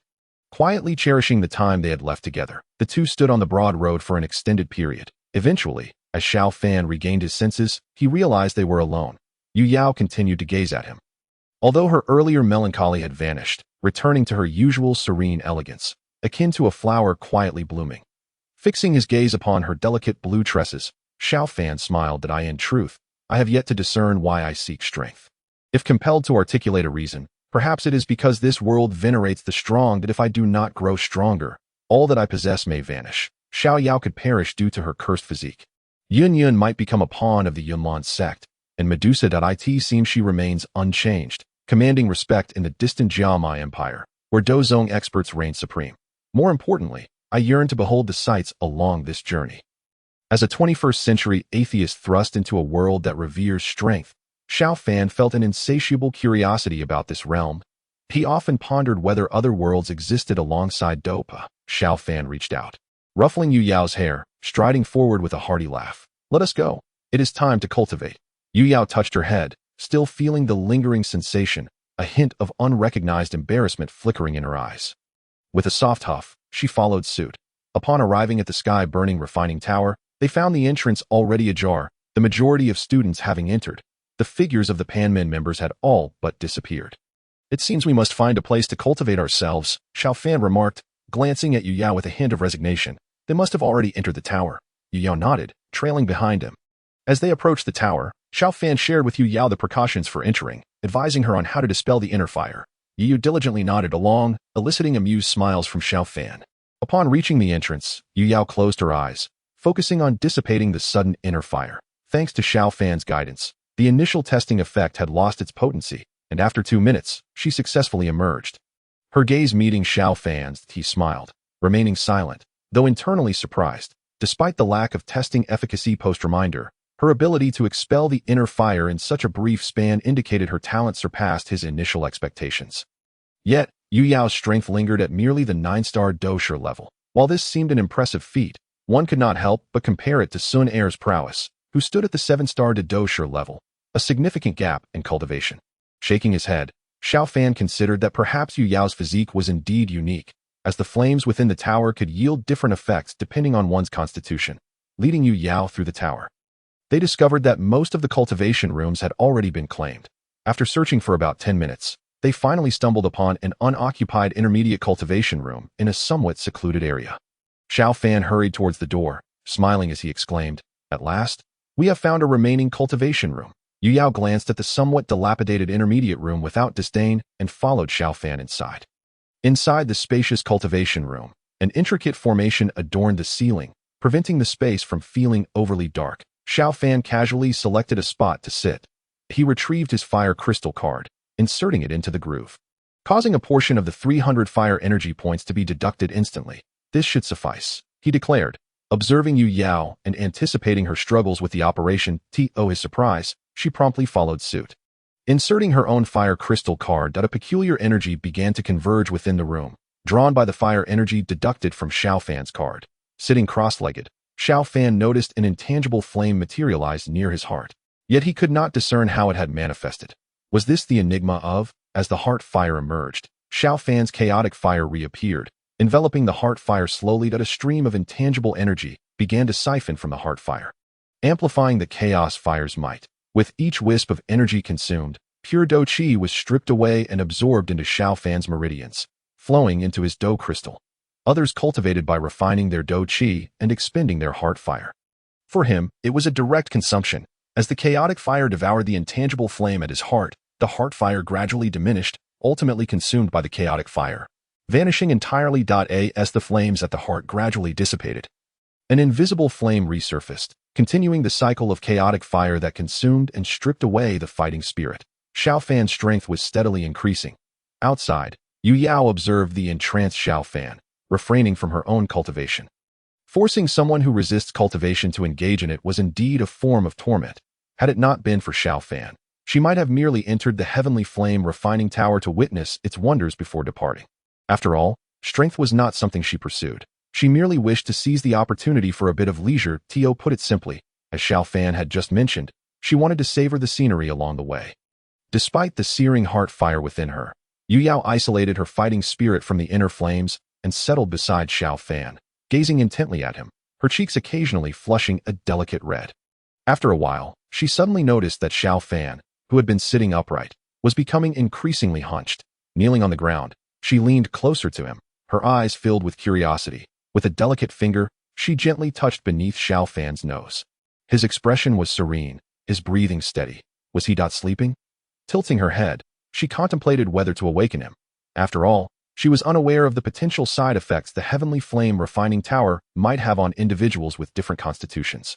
Quietly cherishing the time they had left together, the two stood on the broad road for an extended period. Eventually, as Xiao Fan regained his senses, he realized they were alone. Yu Yao continued to gaze at him. Although her earlier melancholy had vanished, returning to her usual serene elegance, akin to a flower quietly blooming. Fixing his gaze upon her delicate blue tresses, Xiao Fan smiled. In truth, I have yet to discern why I seek strength. If compelled to articulate a reason, perhaps it is because this world venerates the strong. That if I do not grow stronger, all that I possess may vanish. Xiao Yao could perish due to her cursed physique. Yun Yun might become a pawn of the Yunlan sect, and Medusa. It seems she remains unchanged, commanding respect in the distant Jiamai Empire, where Dozong experts reign supreme. More importantly, I yearn to behold the sights along this journey. As a 21st century atheist thrust into a world that reveres strength, Xiao Fan felt an insatiable curiosity about this realm. He often pondered whether other worlds existed alongside Dou Po. Xiao Fan reached out, ruffling Yu Yao's hair, striding forward with a hearty laugh. Let us go. It is time to cultivate. Yu Yao touched her head, still feeling the lingering sensation, a hint of unrecognized embarrassment flickering in her eyes. With a soft huff, she followed suit. Upon arriving at the sky-burning refining tower, they found the entrance already ajar, the majority of students having entered. The figures of the Panmen members had all but disappeared. It seems we must find a place to cultivate ourselves, Xiao Fan remarked, glancing at Yu Yao with a hint of resignation. They must have already entered the tower. Yu Yao nodded, trailing behind him. As they approached the tower, Xiao Fan shared with Yu Yao the precautions for entering, advising her on how to dispel the inner fire. Yu Yao diligently nodded along, eliciting amused smiles from Xiao Fan. Upon reaching the entrance, Yu Yao closed her eyes, focusing on dissipating the sudden inner fire. Thanks to Xiao Fan's guidance, the initial testing effect had lost its potency, and after 2 minutes, she successfully emerged. Her gaze meeting Xiao Fan's, he smiled, remaining silent, though internally surprised. Despite the lack of testing efficacy post-reminder, her ability to expel the inner fire in such a brief span indicated her talent surpassed his initial expectations. Yet, Yu Yao's strength lingered at merely the 9-star dosher level. While this seemed an impressive feat, one could not help but compare it to Sun Er's prowess, who stood at the 7-star dosher level, a significant gap in cultivation. Shaking his head, Xiao Fan considered that perhaps Yu Yao's physique was indeed unique, as the flames within the tower could yield different effects depending on one's constitution, leading Yu Yao through the tower. They discovered that most of the cultivation rooms had already been claimed. After searching for about 10 minutes, they finally stumbled upon an unoccupied intermediate cultivation room in a somewhat secluded area. Xiao Fan hurried towards the door, smiling as he exclaimed, "At last, we have found a remaining cultivation room." Yu Yao glanced at the somewhat dilapidated intermediate room without disdain and followed Xiao Fan inside. Inside the spacious cultivation room, an intricate formation adorned the ceiling, preventing the space from feeling overly dark. Xiao Fan casually selected a spot to sit. He retrieved his fire crystal card, inserting it into the groove, causing a portion of the 300 fire energy points to be deducted instantly. This should suffice, he declared. Observing Yu Yao and anticipating her struggles with the operation, to his surprise, she promptly followed suit. Inserting her own fire crystal card, a peculiar energy began to converge within the room, drawn by the fire energy deducted from Xiao Fan's card. Sitting cross-legged, Xiao Fan noticed an intangible flame materialize near his heart. Yet he could not discern how it had manifested. Was this the enigma of, as the heart fire emerged, Xiao Fan's chaotic fire reappeared, enveloping the heart fire slowly that a stream of intangible energy began to siphon from the heart fire, amplifying the chaos fire's might. With each wisp of energy consumed, pure Dou Qi was stripped away and absorbed into Xiao Fan's meridians, flowing into his Dou crystal. Others cultivated by refining their Dou Qi and expending their heart fire. For him, it was a direct consumption. As the chaotic fire devoured the intangible flame at his heart, the heart fire gradually diminished, ultimately consumed by the chaotic fire, vanishing entirely. As the flames at the heart gradually dissipated, an invisible flame resurfaced, continuing the cycle of chaotic fire that consumed and stripped away the fighting spirit. Xiao Fan's strength was steadily increasing. Outside, Yu Yao observed the entranced Xiao Fan, refraining from her own cultivation. Forcing someone who resists cultivation to engage in it was indeed a form of torment. Had it not been for Xiao Fan, she might have merely entered the heavenly flame refining tower to witness its wonders before departing. After all, strength was not something she pursued. She merely wished to seize the opportunity for a bit of leisure. Tio put it simply. As Xiao Fan had just mentioned, she wanted to savor the scenery along the way. Despite the searing heart fire within her, Yu Yao isolated her fighting spirit from the inner flames and settled beside Xiao Fan, gazing intently at him, her cheeks occasionally flushing a delicate red. After a while, she suddenly noticed that Xiao Fan, who had been sitting upright, was becoming increasingly hunched. Kneeling on the ground, she leaned closer to him, her eyes filled with curiosity. With a delicate finger, she gently touched beneath Xiao Fan's nose. His expression was serene, his breathing steady. Was he not sleeping? Tilting her head, she contemplated whether to awaken him. After all, she was unaware of the potential side effects the heavenly flame refining tower might have on individuals with different constitutions.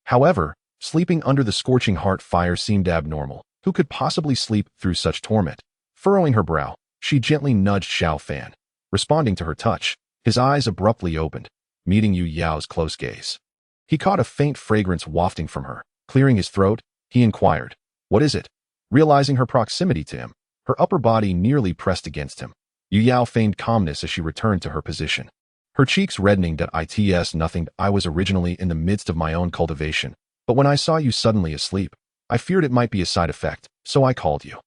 However, sleeping under the scorching heart fire seemed abnormal. Who could possibly sleep through such torment? Furrowing her brow, she gently nudged Xiao Fan. Responding to her touch, his eyes abruptly opened, meeting Yu Yao's close gaze. He caught a faint fragrance wafting from her. Clearing his throat, he inquired, "What is it?" Realizing her proximity to him, her upper body nearly pressed against him. Yu Yao feigned calmness as she returned to her position. Her cheeks reddening. "It's nothing. I was originally in the midst of my own cultivation, but when I saw you suddenly asleep, I feared it might be a side effect, so I called you."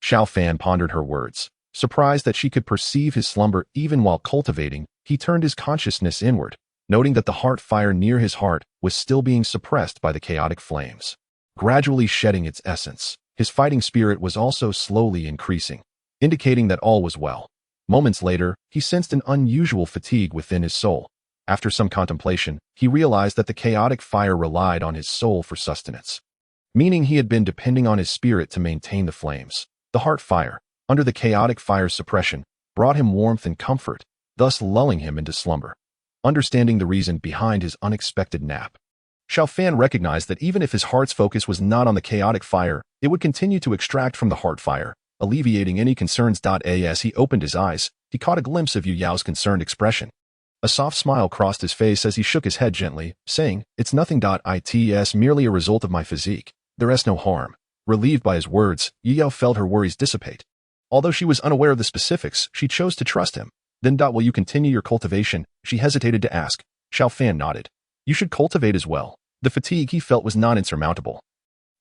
Xiao Fan pondered her words. Surprised that she could perceive his slumber even while cultivating, he turned his consciousness inward, noting that the heart fire near his heart was still being suppressed by the chaotic flames. Gradually shedding its essence, his fighting spirit was also slowly increasing, indicating that all was well. Moments later, he sensed an unusual fatigue within his soul. After some contemplation, he realized that the chaotic fire relied on his soul for sustenance, meaning he had been depending on his spirit to maintain the flames. The heart fire, under the chaotic fire's suppression, brought him warmth and comfort, thus lulling him into slumber. Understanding the reason behind his unexpected nap, Xiao Fan recognized that even if his heart's focus was not on the chaotic fire, it would continue to extract from the heart fire, alleviating any concerns. As he opened his eyes, he caught a glimpse of Yu Yao's concerned expression. A soft smile crossed his face as he shook his head gently, saying, "It's nothing. It's merely a result of my physique. There is no harm." Relieved by his words, Yu Yao felt her worries dissipate. Although she was unaware of the specifics, she chose to trust him. Then, "Will you continue your cultivation?" she hesitated to ask. Xiao Fan nodded. "You should cultivate as well." The fatigue he felt was not insurmountable.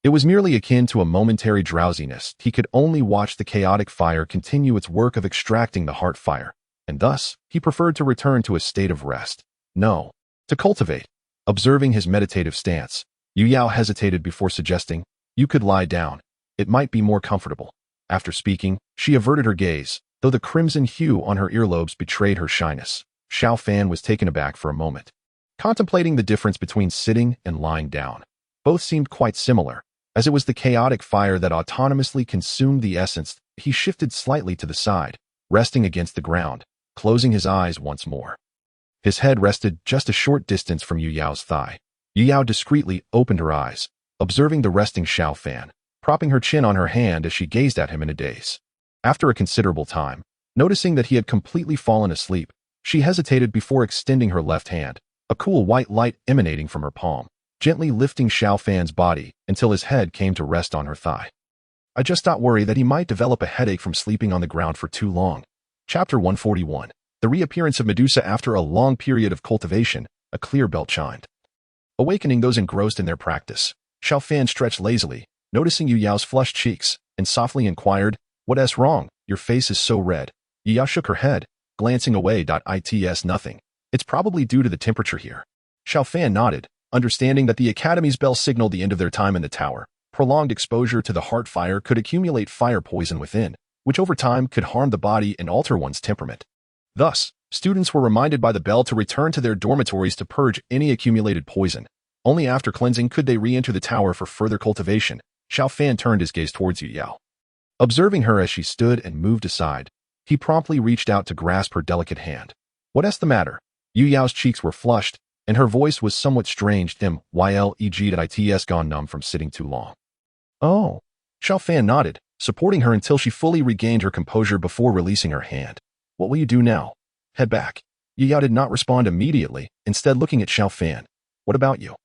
It was merely akin to a momentary drowsiness. He could only watch the chaotic fire continue its work of extracting the heart fire, and thus, he preferred to return to a state of rest. No, to cultivate. Observing his meditative stance, Yu Yao hesitated before suggesting, "You could lie down. It might be more comfortable." After speaking, she averted her gaze, though the crimson hue on her earlobes betrayed her shyness. Xiao Fan was taken aback for a moment, contemplating the difference between sitting and lying down. Both seemed quite similar. As it was the chaotic fire that autonomously consumed the essence, he shifted slightly to the side, resting against the ground, closing his eyes once more. His head rested just a short distance from Yu Yao's thigh. Yu Yao discreetly opened her eyes, observing the resting Xiao Fan, propping her chin on her hand as she gazed at him in a daze. After a considerable time, noticing that he had completely fallen asleep, She hesitated before extending her left hand, a cool white light emanating from her palm, gently lifting Xiao Fan's body until his head came to rest on her thigh. I just not worry that he might develop a headache from sleeping on the ground for too long. Chapter 141. The reappearance of Medusa after a long period of cultivation, a clear bell chimed. Awakening those engrossed in their practice, Xiao Fan stretched lazily, noticing Yu Yao's flushed cheeks, and softly inquired, "What's wrong? Your face is so red." Yu Yao shook her head, glancing away. It's nothing. It's probably due to the temperature here. Xiao Fan nodded, understanding that the Academy's bell signaled the end of their time in the tower. Prolonged exposure to the heart fire could accumulate fire poison within, which over time could harm the body and alter one's temperament. Thus, students were reminded by the bell to return to their dormitories to purge any accumulated poison. Only after cleansing could they re-enter the tower for further cultivation. Xiao Fan turned his gaze towards Yu Yao. Observing her as she stood and moved aside, he promptly reached out to grasp her delicate hand. "What's the matter?" Yu Yao's cheeks were flushed, and her voice was somewhat strange. It's gone numb from sitting too long. "Oh." Xiao Fan nodded, supporting her until she fully regained her composure before releasing her hand. "What will you do now?" "Head back." Yu Yao did not respond immediately, instead looking at Xiao Fan. "What about you?"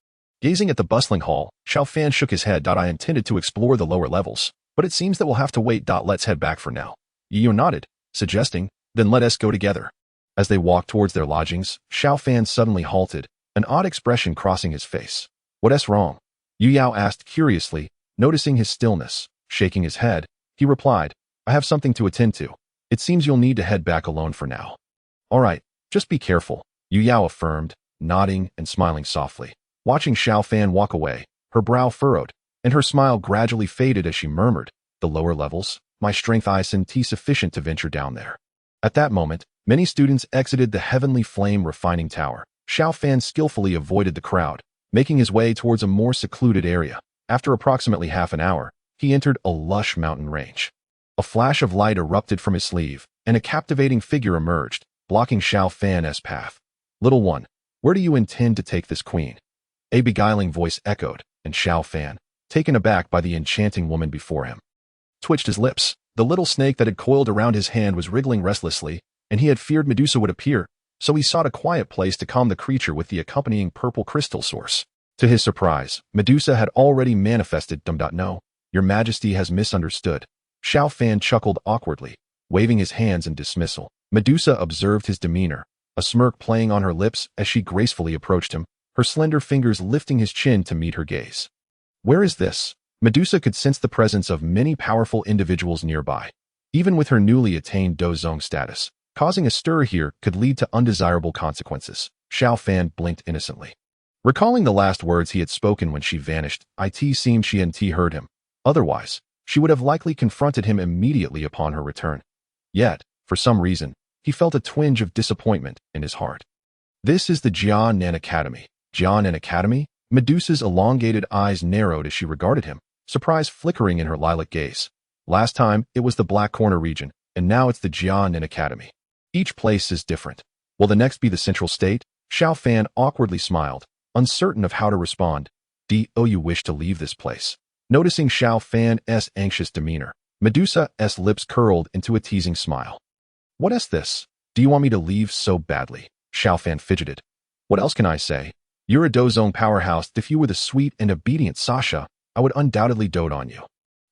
Gazing at the bustling hall, Xiao Fan shook his head. "I intended to explore the lower levels, but it seems that we'll have to wait. Let's head back for now." Yu Yao nodded, suggesting, "Then let us go together." As they walked towards their lodgings, Xiao Fan suddenly halted, an odd expression crossing his face. "What's wrong?" Yu Yao asked curiously, noticing his stillness. Shaking his head, he replied, "I have something to attend to. It seems you'll need to head back alone for now." "All right, just be careful," Yu Yao affirmed, nodding and smiling softly. Watching Xiao Fan walk away, her brow furrowed, and her smile gradually faded as she murmured, "The lower levels, my strength isn't sufficient to venture down there." At that moment, many students exited the heavenly flame refining tower. Xiao Fan skillfully avoided the crowd, making his way towards a more secluded area. After approximately half an hour, he entered a lush mountain range. A flash of light erupted from his sleeve, and a captivating figure emerged, blocking Xiao Fan's path. "Little one, where do you intend to take this queen?" A beguiling voice echoed, and Xiao Fan, taken aback by the enchanting woman before him, twitched his lips. The little snake that had coiled around his hand was wriggling restlessly, and he had feared Medusa would appear, so he sought a quiet place to calm the creature with the accompanying purple crystal source. To his surprise, Medusa had already manifested. "No, your majesty has misunderstood." Xiao Fan chuckled awkwardly, waving his hands in dismissal. Medusa observed his demeanor, a smirk playing on her lips as she gracefully approached him, her slender fingers lifting his chin to meet her gaze. "Where is this?" Medusa could sense the presence of many powerful individuals nearby. Even with her newly attained Dozong status, causing a stir here could lead to undesirable consequences. Xiao Fan blinked innocently, recalling the last words he had spoken when she vanished. It seemed she hadn't heard him. Otherwise, she would have likely confronted him immediately upon her return. Yet, for some reason, he felt a twinge of disappointment in his heart. "This is the Jian Nan Academy." Jian Nan Academy? Medusa's elongated eyes narrowed as she regarded him, surprise flickering in her lilac gaze. Last time, it was the Black Corner region, and now it's the Jian Nan Academy. Each place is different. Will the next be the Central State? Xiao Fan awkwardly smiled, uncertain of how to respond. "Do you wish to leave this place?" Noticing Xiao Fan's anxious demeanor, Medusa's lips curled into a teasing smile. "What's this? Do you want me to leave so badly?" Xiao Fan fidgeted. "What else can I say? You're a Dozong powerhouse. If you were the sweet and obedient Shasha, I would undoubtedly dote on you.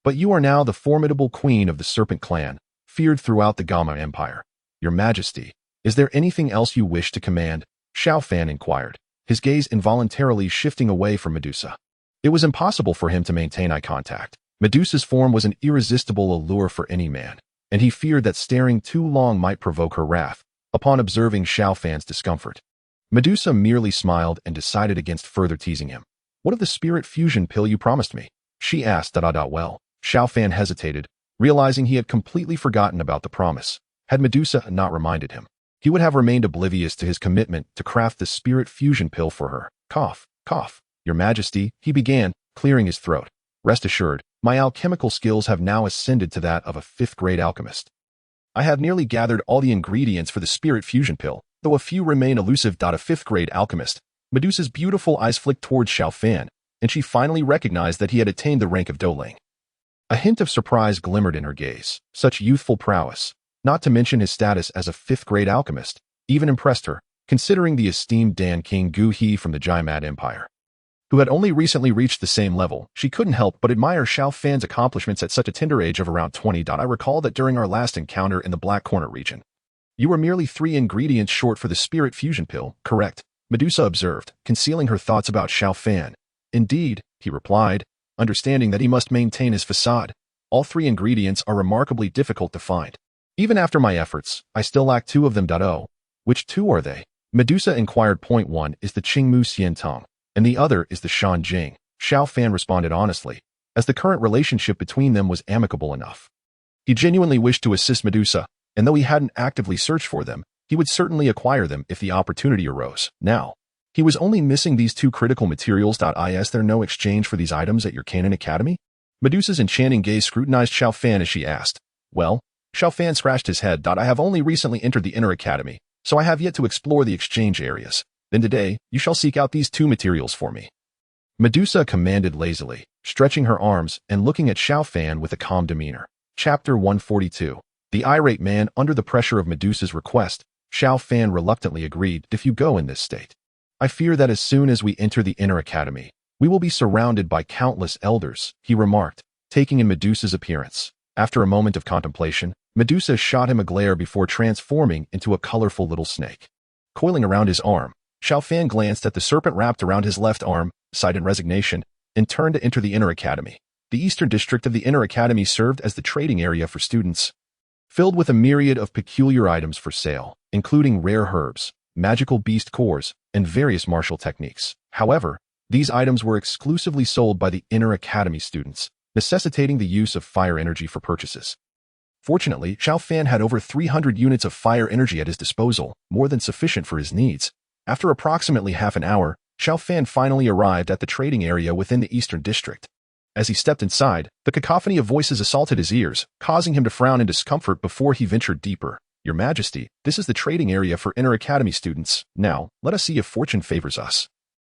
But you are now the formidable queen of the Serpent Clan, feared throughout the Gamma Empire. Your Majesty, is there anything else you wish to command?" Xiao Fan inquired, his gaze involuntarily shifting away from Medusa. It was impossible for him to maintain eye contact. Medusa's form was an irresistible allure for any man, and he feared that staring too long might provoke her wrath. Upon observing Xiao Fan's discomfort, Medusa merely smiled and decided against further teasing him. "What of the spirit fusion pill you promised me?" she asked. Well, Xiao Fan hesitated, realizing he had completely forgotten about the promise. Had Medusa not reminded him, he would have remained oblivious to his commitment to craft the spirit fusion pill for her. Cough, cough. "Your Majesty," he began, clearing his throat. "Rest assured, my alchemical skills have now ascended to that of a fifth-grade alchemist. I have nearly gathered all the ingredients for the spirit fusion pill, though a few remain elusive. A fifth-grade alchemist." Medusa's beautiful eyes flicked towards Xiao Fan, and she finally recognized that he had attained the rank of Douling. A hint of surprise glimmered in her gaze. Such youthful prowess, not to mention his status as a fifth-grade alchemist, even impressed her, considering the esteemed Dan King Gu He from the Jaimat Empire, who had only recently reached the same level. She couldn't help but admire Xiao Fan's accomplishments at such a tender age of around 20. I recall that during our last encounter in the Black Corner region, you were merely 3 ingredients short for the spirit fusion pill, correct? Medusa observed, concealing her thoughts about Xiao Fan. Indeed, he replied, understanding that he must maintain his facade. All 3 ingredients are remarkably difficult to find. Even after my efforts, I still lack 2 of them. Oh, which 2 are they? Medusa inquired. Point 1 is the Qingmu Xian Tong, and the other is the Shan Jing. Xiao Fan responded honestly, as the current relationship between them was amicable enough. He genuinely wished to assist Medusa, and though he hadn't actively searched for them, he would certainly acquire them if the opportunity arose. Now, he was only missing these 2 critical materials. Is there no exchange for these items at your Canaan Academy? Medusa's enchanting gaze scrutinized Xiao Fan as she asked. Well, Xiao Fan scratched his head. I have only recently entered the inner academy, so I have yet to explore the exchange areas. Then today, you shall seek out these 2 materials for me. Medusa commanded lazily, stretching her arms and looking at Xiao Fan with a calm demeanor. Chapter 142. The irate man. Under the pressure of Medusa's request, Xiao Fan reluctantly agreed. If you go in this state, I fear that as soon as we enter the inner academy, we will be surrounded by countless elders, he remarked, taking in Medusa's appearance. After a moment of contemplation, Medusa shot him a glare before transforming into a colorful little snake. Coiling around his arm, Xiao Fan glanced at the serpent wrapped around his left arm, sighed in resignation, and turned to enter the inner academy. The eastern district of the inner academy served as the trading area for students, filled with a myriad of peculiar items for sale, including rare herbs, magical beast cores, and various martial techniques. However, these items were exclusively sold by the inner academy students, necessitating the use of fire energy for purchases. Fortunately, Xiao Fan had over 300 units of fire energy at his disposal, more than sufficient for his needs. After approximately half an hour, Xiao Fan finally arrived at the trading area within the eastern district. As he stepped inside, the cacophony of voices assaulted his ears, causing him to frown in discomfort before he ventured deeper. Your Majesty, this is the trading area for inner academy students. Now, let us see if fortune favors us.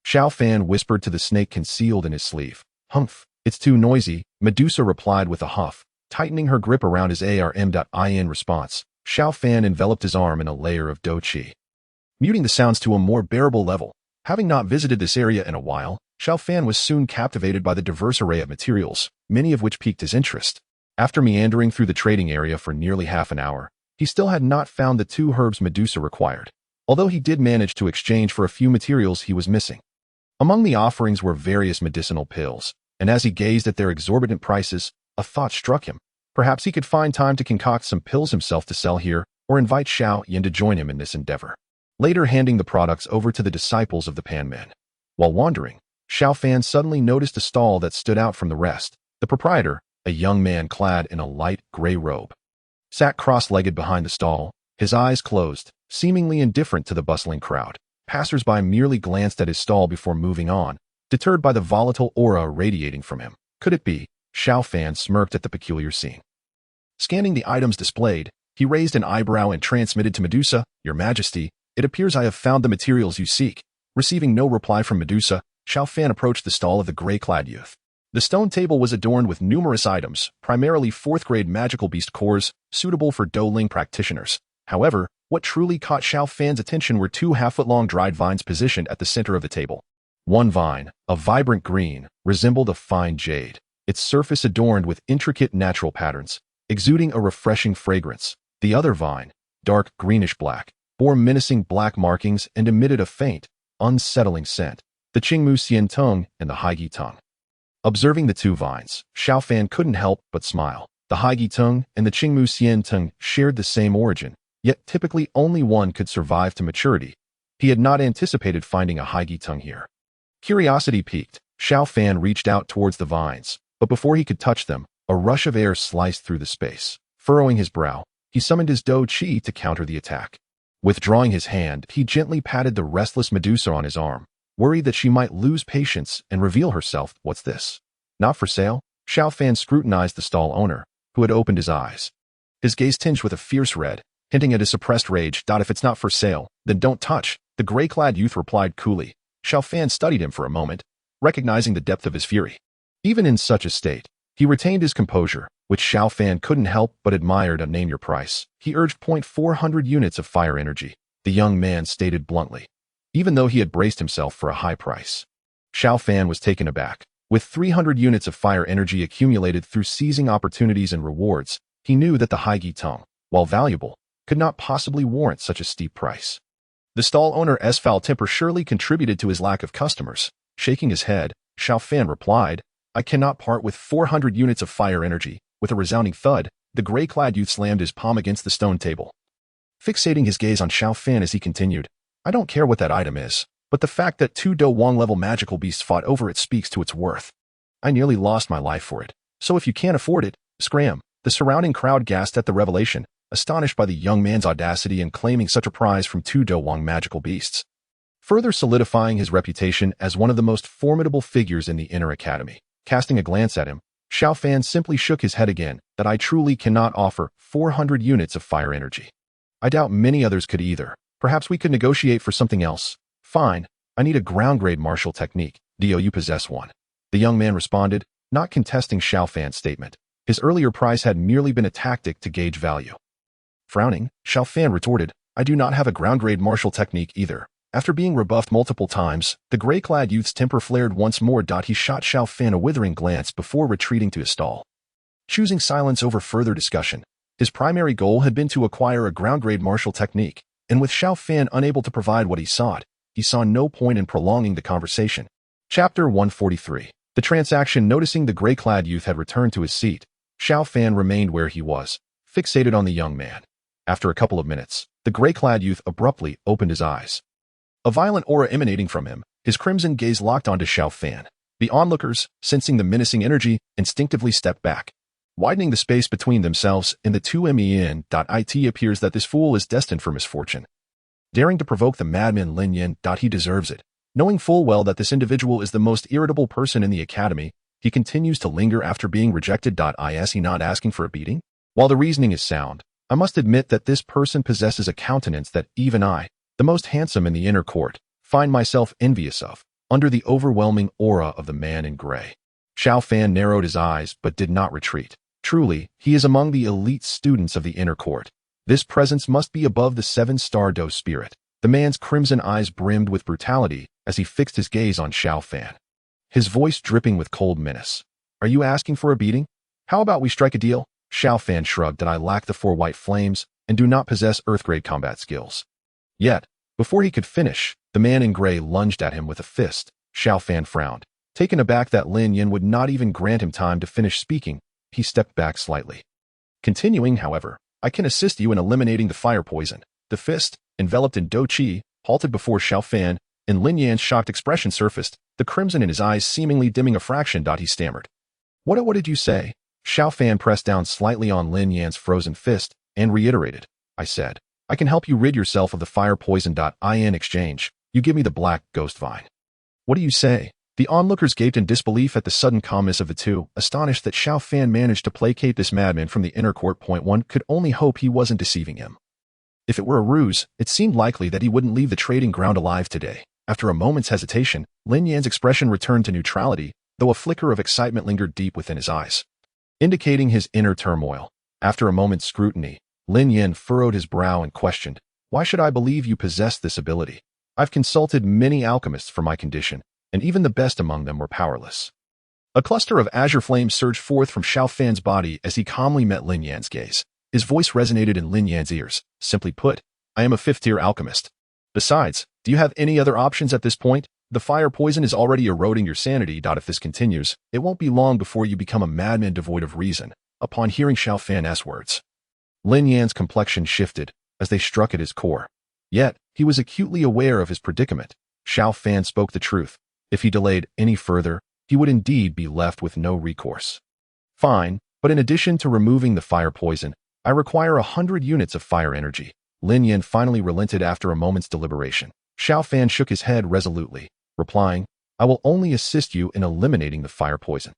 Xiao Fan whispered to the snake concealed in his sleeve. Humph, it's too noisy, Medusa replied with a huff, tightening her grip around his arm. In response, Xiao Fan enveloped his arm in a layer of Dou Qi, muting the sounds to a more bearable level. Having not visited this area in a while, Xiao Fan was soon captivated by the diverse array of materials, many of which piqued his interest. After meandering through the trading area for nearly half an hour, he still had not found the 2 herbs Medusa required, although he did manage to exchange for a few materials he was missing. Among the offerings were various medicinal pills, and as he gazed at their exorbitant prices, a thought struck him. Perhaps he could find time to concoct some pills himself to sell here, or invite Xiao Yan to join him in this endeavor, later handing the products over to the disciples of the Pan Men. While wandering, Xiao Fan suddenly noticed a stall that stood out from the rest. The proprietor, a young man clad in a light gray robe, sat cross-legged behind the stall, his eyes closed, seemingly indifferent to the bustling crowd. Passers-by merely glanced at his stall before moving on, deterred by the volatile aura radiating from him. Could it be? Xiao Fan smirked at the peculiar scene. Scanning the items displayed, he raised an eyebrow and transmitted to Medusa, Your Majesty, it appears I have found the materials you seek. Receiving no reply from Medusa, Xiao Fan approached the stall of the gray-clad youth. The stone table was adorned with numerous items, primarily 4th-grade magical beast cores, suitable for Douling practitioners. However, what truly caught Xiao Fan's attention were 2 half-foot-long dried vines positioned at the center of the table. One vine, a vibrant green, resembled a fine jade, its surface adorned with intricate natural patterns, exuding a refreshing fragrance. The other vine, dark greenish-black, bore menacing black markings and emitted a faint, unsettling scent, the Qingmu Xian Tong and the Haigi Tong. Observing the 2 vines, Xiao Fan couldn't help but smile. The Haigi Tong and the Qingmu Xian Tong shared the same origin, yet typically only one could survive to maturity. He had not anticipated finding a Haigi Tong here. Curiosity piqued, Xiao Fan reached out towards the vines, but before he could touch them, a rush of air sliced through the space. Furrowing his brow, he summoned his Dou Qi to counter the attack. Withdrawing his hand, he gently patted the restless Medusa on his arm, worried that she might lose patience and reveal herself. What's this? Not for sale? Xiao Fan scrutinized the stall owner, who had opened his eyes. His gaze tinged with a fierce red, hinting at his suppressed rage. If it's not for sale, then don't touch, the gray-clad youth replied coolly. Xiao Fan studied him for a moment, recognizing the depth of his fury. Even in such a state, he retained his composure, which Xiao Fan couldn't help but admire. Name your price. He urged. 400 units of fire energy. the young man stated bluntly, even though he had braced himself for a high price. Xiao Fan was taken aback. With 300 units of fire energy accumulated through seizing opportunities and rewards, he knew that the Haigi tongue, while valuable, could not possibly warrant such a steep price. The stall owner's foul temper surely contributed to his lack of customers. Shaking his head, Xiao Fan replied, I cannot part with 400 units of fire energy. With a resounding thud, the gray-clad youth slammed his palm against the stone table. Fixating his gaze on Xiao Fan as he continued, I don't care what that item is, but the fact that two Do Wong-level magical beasts fought over it speaks to its worth. I nearly lost my life for it, so if you can't afford it, scram. The surrounding crowd gasped at the revelation, astonished by the young man's audacity in claiming such a prize from two Do Wong magical beasts. Further solidifying his reputation as one of the most formidable figures in the inner academy. Casting a glance at him, Xiao Fan simply shook his head again, that I truly cannot offer 400 units of fire energy. I doubt many others could either. Perhaps we could negotiate for something else. Fine, I need a ground-grade martial technique. Do you possess one? The young man responded, not contesting Xiao Fan's statement. His earlier price had merely been a tactic to gauge value. Frowning, Xiao Fan retorted, I do not have a ground-grade martial technique either. After being rebuffed multiple times, the gray-clad youth's temper flared once more. He shot Xiao Fan a withering glance before retreating to his stall. Choosing silence over further discussion, his primary goal had been to acquire a ground-grade martial technique, and with Xiao Fan unable to provide what he sought, he saw no point in prolonging the conversation. Chapter 143. The transaction. Noticing the gray-clad youth had returned to his seat, Xiao Fan remained where he was, fixated on the young man. After a couple of minutes, the gray-clad youth abruptly opened his eyes. A violent aura emanating from him, his crimson gaze locked onto Xiao Fan. The onlookers, sensing the menacing energy, instinctively stepped back, widening the space between themselves and the two men. It appears that this fool is destined for misfortune. Daring to provoke the madman Lin Yan. He deserves it. Knowing full well that this individual is the most irritable person in the academy, he continues to linger after being rejected. Is he not asking for a beating? While the reasoning is sound, I must admit that this person possesses a countenance that even I, the most handsome in the inner court, find myself envious of, under the overwhelming aura of the man in gray. Xiao Fan narrowed his eyes but did not retreat. Truly, he is among the elite students of the inner court. This presence must be above the 7-star Do spirit. The man's crimson eyes brimmed with brutality as he fixed his gaze on Xiao Fan. His voice dripping with cold menace. Are you asking for a beating? How about we strike a deal? Xiao Fan shrugged. I lack the 4 white flames and do not possess earth-grade combat skills. Yet, before he could finish, the man in gray lunged at him with a fist. Xiao Fan frowned. Taken aback that Lin Yan would not even grant him time to finish speaking, he stepped back slightly. Continuing, however, I can assist you in eliminating the fire poison. The fist, enveloped in Do Qi, halted before Xiao Fan, and Lin Yan's shocked expression surfaced, the crimson in his eyes seemingly dimming a fraction. He stammered. What did you say? Xiao Fan pressed down slightly on Lin Yan's frozen fist and reiterated, I said, I can help you rid yourself of the fire poison. In exchange, you give me the black ghost vine. What do you say? The onlookers gaped in disbelief at the sudden calmness of the two, astonished that Xiao Fan managed to placate this madman from the inner court. One could only hope he wasn't deceiving him. If it were a ruse, it seemed likely that he wouldn't leave the trading ground alive today. After a moment's hesitation, Lin Yan's expression returned to neutrality, though a flicker of excitement lingered deep within his eyes, indicating his inner turmoil. After a moment's scrutiny, Lin Yan furrowed his brow and questioned, why should I believe you possess this ability? I've consulted many alchemists for my condition, and even the best among them were powerless. A cluster of azure flames surged forth from Xiao Fan's body as he calmly met Lin Yan's gaze. His voice resonated in Lin Yan's ears. Simply put, I am a 5th-tier alchemist. Besides, do you have any other options at this point? The fire poison is already eroding your sanity. If this continues, it won't be long before you become a madman devoid of reason. Upon hearing Xiao Fan's words, Lin Yan's complexion shifted as they struck at his core. Yet, he was acutely aware of his predicament. Xiao Fan spoke the truth. If he delayed any further, he would indeed be left with no recourse. Fine, but in addition to removing the fire poison, I require 100 units of fire energy. Lin Yan finally relented after a moment's deliberation. Xiao Fan shook his head resolutely, replying, I will only assist you in eliminating the fire poison.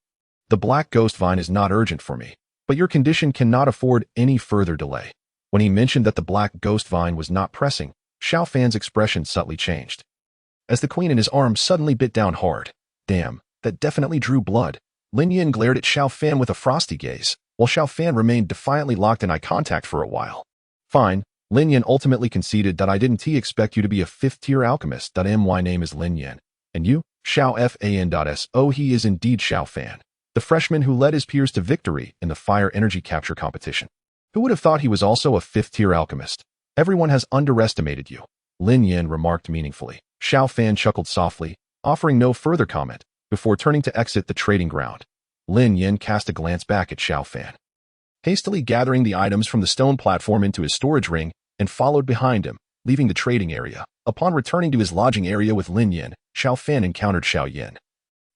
The black ghost vine is not urgent for me, but your condition cannot afford any further delay. When he mentioned that the black ghost vine was not pressing, Xiao Fan's expression subtly changed, as the queen in his arm suddenly bit down hard. Damn, that definitely drew blood. Lin Yan glared at Xiao Fan with a frosty gaze, while Xiao Fan remained defiantly locked in eye contact for a while. Fine, Lin Yan ultimately conceded that I didn't expect you to be a fifth-tier alchemist. My name is Lin Yan. And you? Xiao Fan. Oh, he is indeed Xiao Fan, the freshman who led his peers to victory in the fire energy capture competition. Who would have thought he was also a fifth-tier alchemist? Everyone has underestimated you, Lin Yan remarked meaningfully. Xiao Fan chuckled softly, offering no further comment, before turning to exit the trading ground. Lin Yan cast a glance back at Xiao Fan, hastily gathering the items from the stone platform into his storage ring, and followed behind him, leaving the trading area. Upon returning to his lodging area with Lin Yan, Xiao Fan encountered Xiao Yan,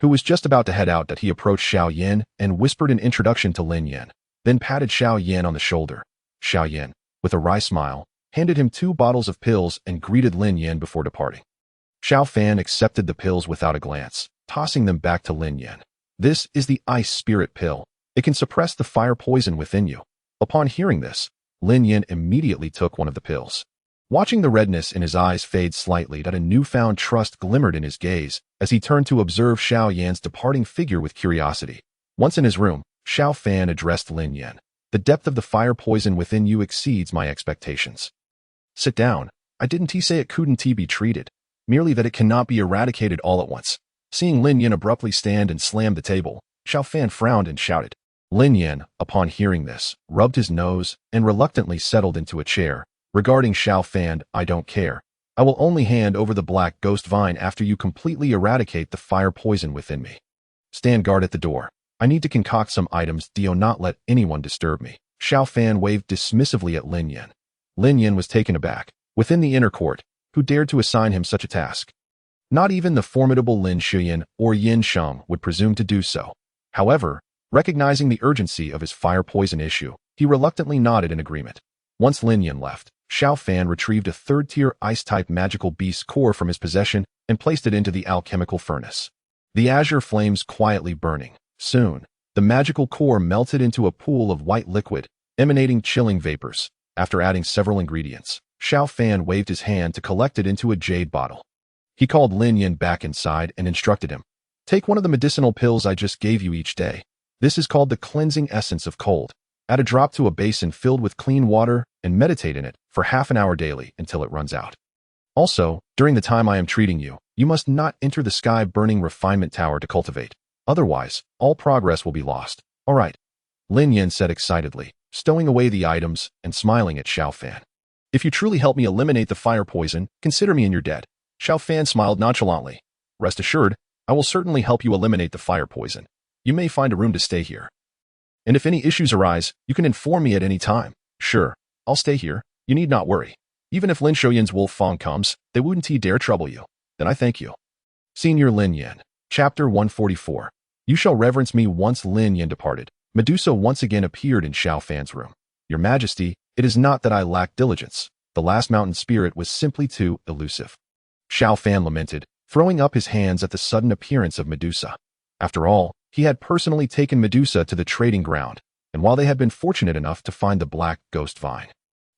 who was just about to head out. He approached Xiao Yan and whispered an introduction to Lin Yan, then patted Xiao Yan on the shoulder. Xiao Yan, with a wry smile, handed him 2 bottles of pills and greeted Lin Yan before departing. Xiao Fan accepted the pills without a glance, tossing them back to Lin Yan. This is the ice spirit pill. It can suppress the fire poison within you. Upon hearing this, Lin Yan immediately took one of the pills. Watching the redness in his eyes fade slightly, a newfound trust glimmered in his gaze as he turned to observe Xiao Yan's departing figure with curiosity. Once in his room, Xiao Fan addressed Lin Yan. The depth of the fire poison within you exceeds my expectations. Sit down. I didn't say it couldn't be treated, merely that it cannot be eradicated all at once. Seeing Lin Yan abruptly stand and slam the table, Xiao Fan frowned and shouted. Lin Yan, upon hearing this, rubbed his nose and reluctantly settled into a chair. Regarding Xiao Fan, I don't care. I will only hand over the black ghost vine after you completely eradicate the fire poison within me. Stand guard at the door. I need to concoct some items. Do not let anyone disturb me. Xiao Fan waved dismissively at Lin Yan. Lin Yan was taken aback. Within the inner court, who dared to assign him such a task? Not even the formidable Lin Shuyan or Yin Sheng would presume to do so. However, recognizing the urgency of his fire poison issue, he reluctantly nodded in agreement. Once Lin Yan left, Xiao Fan retrieved a 3rd-tier ice-type magical beast core from his possession and placed it into the alchemical furnace. The azure flames quietly burning. Soon, the magical core melted into a pool of white liquid, emanating chilling vapors. After adding several ingredients, Xiao Fan waved his hand to collect it into a jade bottle. He called Lin Yan back inside and instructed him. Take one of the medicinal pills I just gave you each day. This is called the cleansing essence of cold. Add a drop to a basin filled with clean water and meditate in it for half an hour daily until it runs out. Also, during the time I am treating you, you must not enter the sky-burning refinement tower to cultivate. Otherwise, all progress will be lost. All right, Lin Yan said excitedly, stowing away the items and smiling at Xiao Fan. If you truly help me eliminate the fire poison, consider me in your debt. Xiao Fan smiled nonchalantly. Rest assured, I will certainly help you eliminate the fire poison. You may find a room to stay here. And if any issues arise, you can inform me at any time. Sure, I'll stay here. You need not worry. Even if Lin Shuyan's Wolf Fong comes, they wouldn't dare trouble you. Then I thank you. Senior Lin Yan. Chapter 144. You shall reverence me. Once Lin Yan departed, Medusa once again appeared in Xiao Fan's room. Your Majesty, it is not that I lack diligence. The last mountain spirit was simply too elusive. Xiao Fan lamented, throwing up his hands at the sudden appearance of Medusa. After all, he had personally taken Medusa to the trading ground, and while they had been fortunate enough to find the black ghost vine,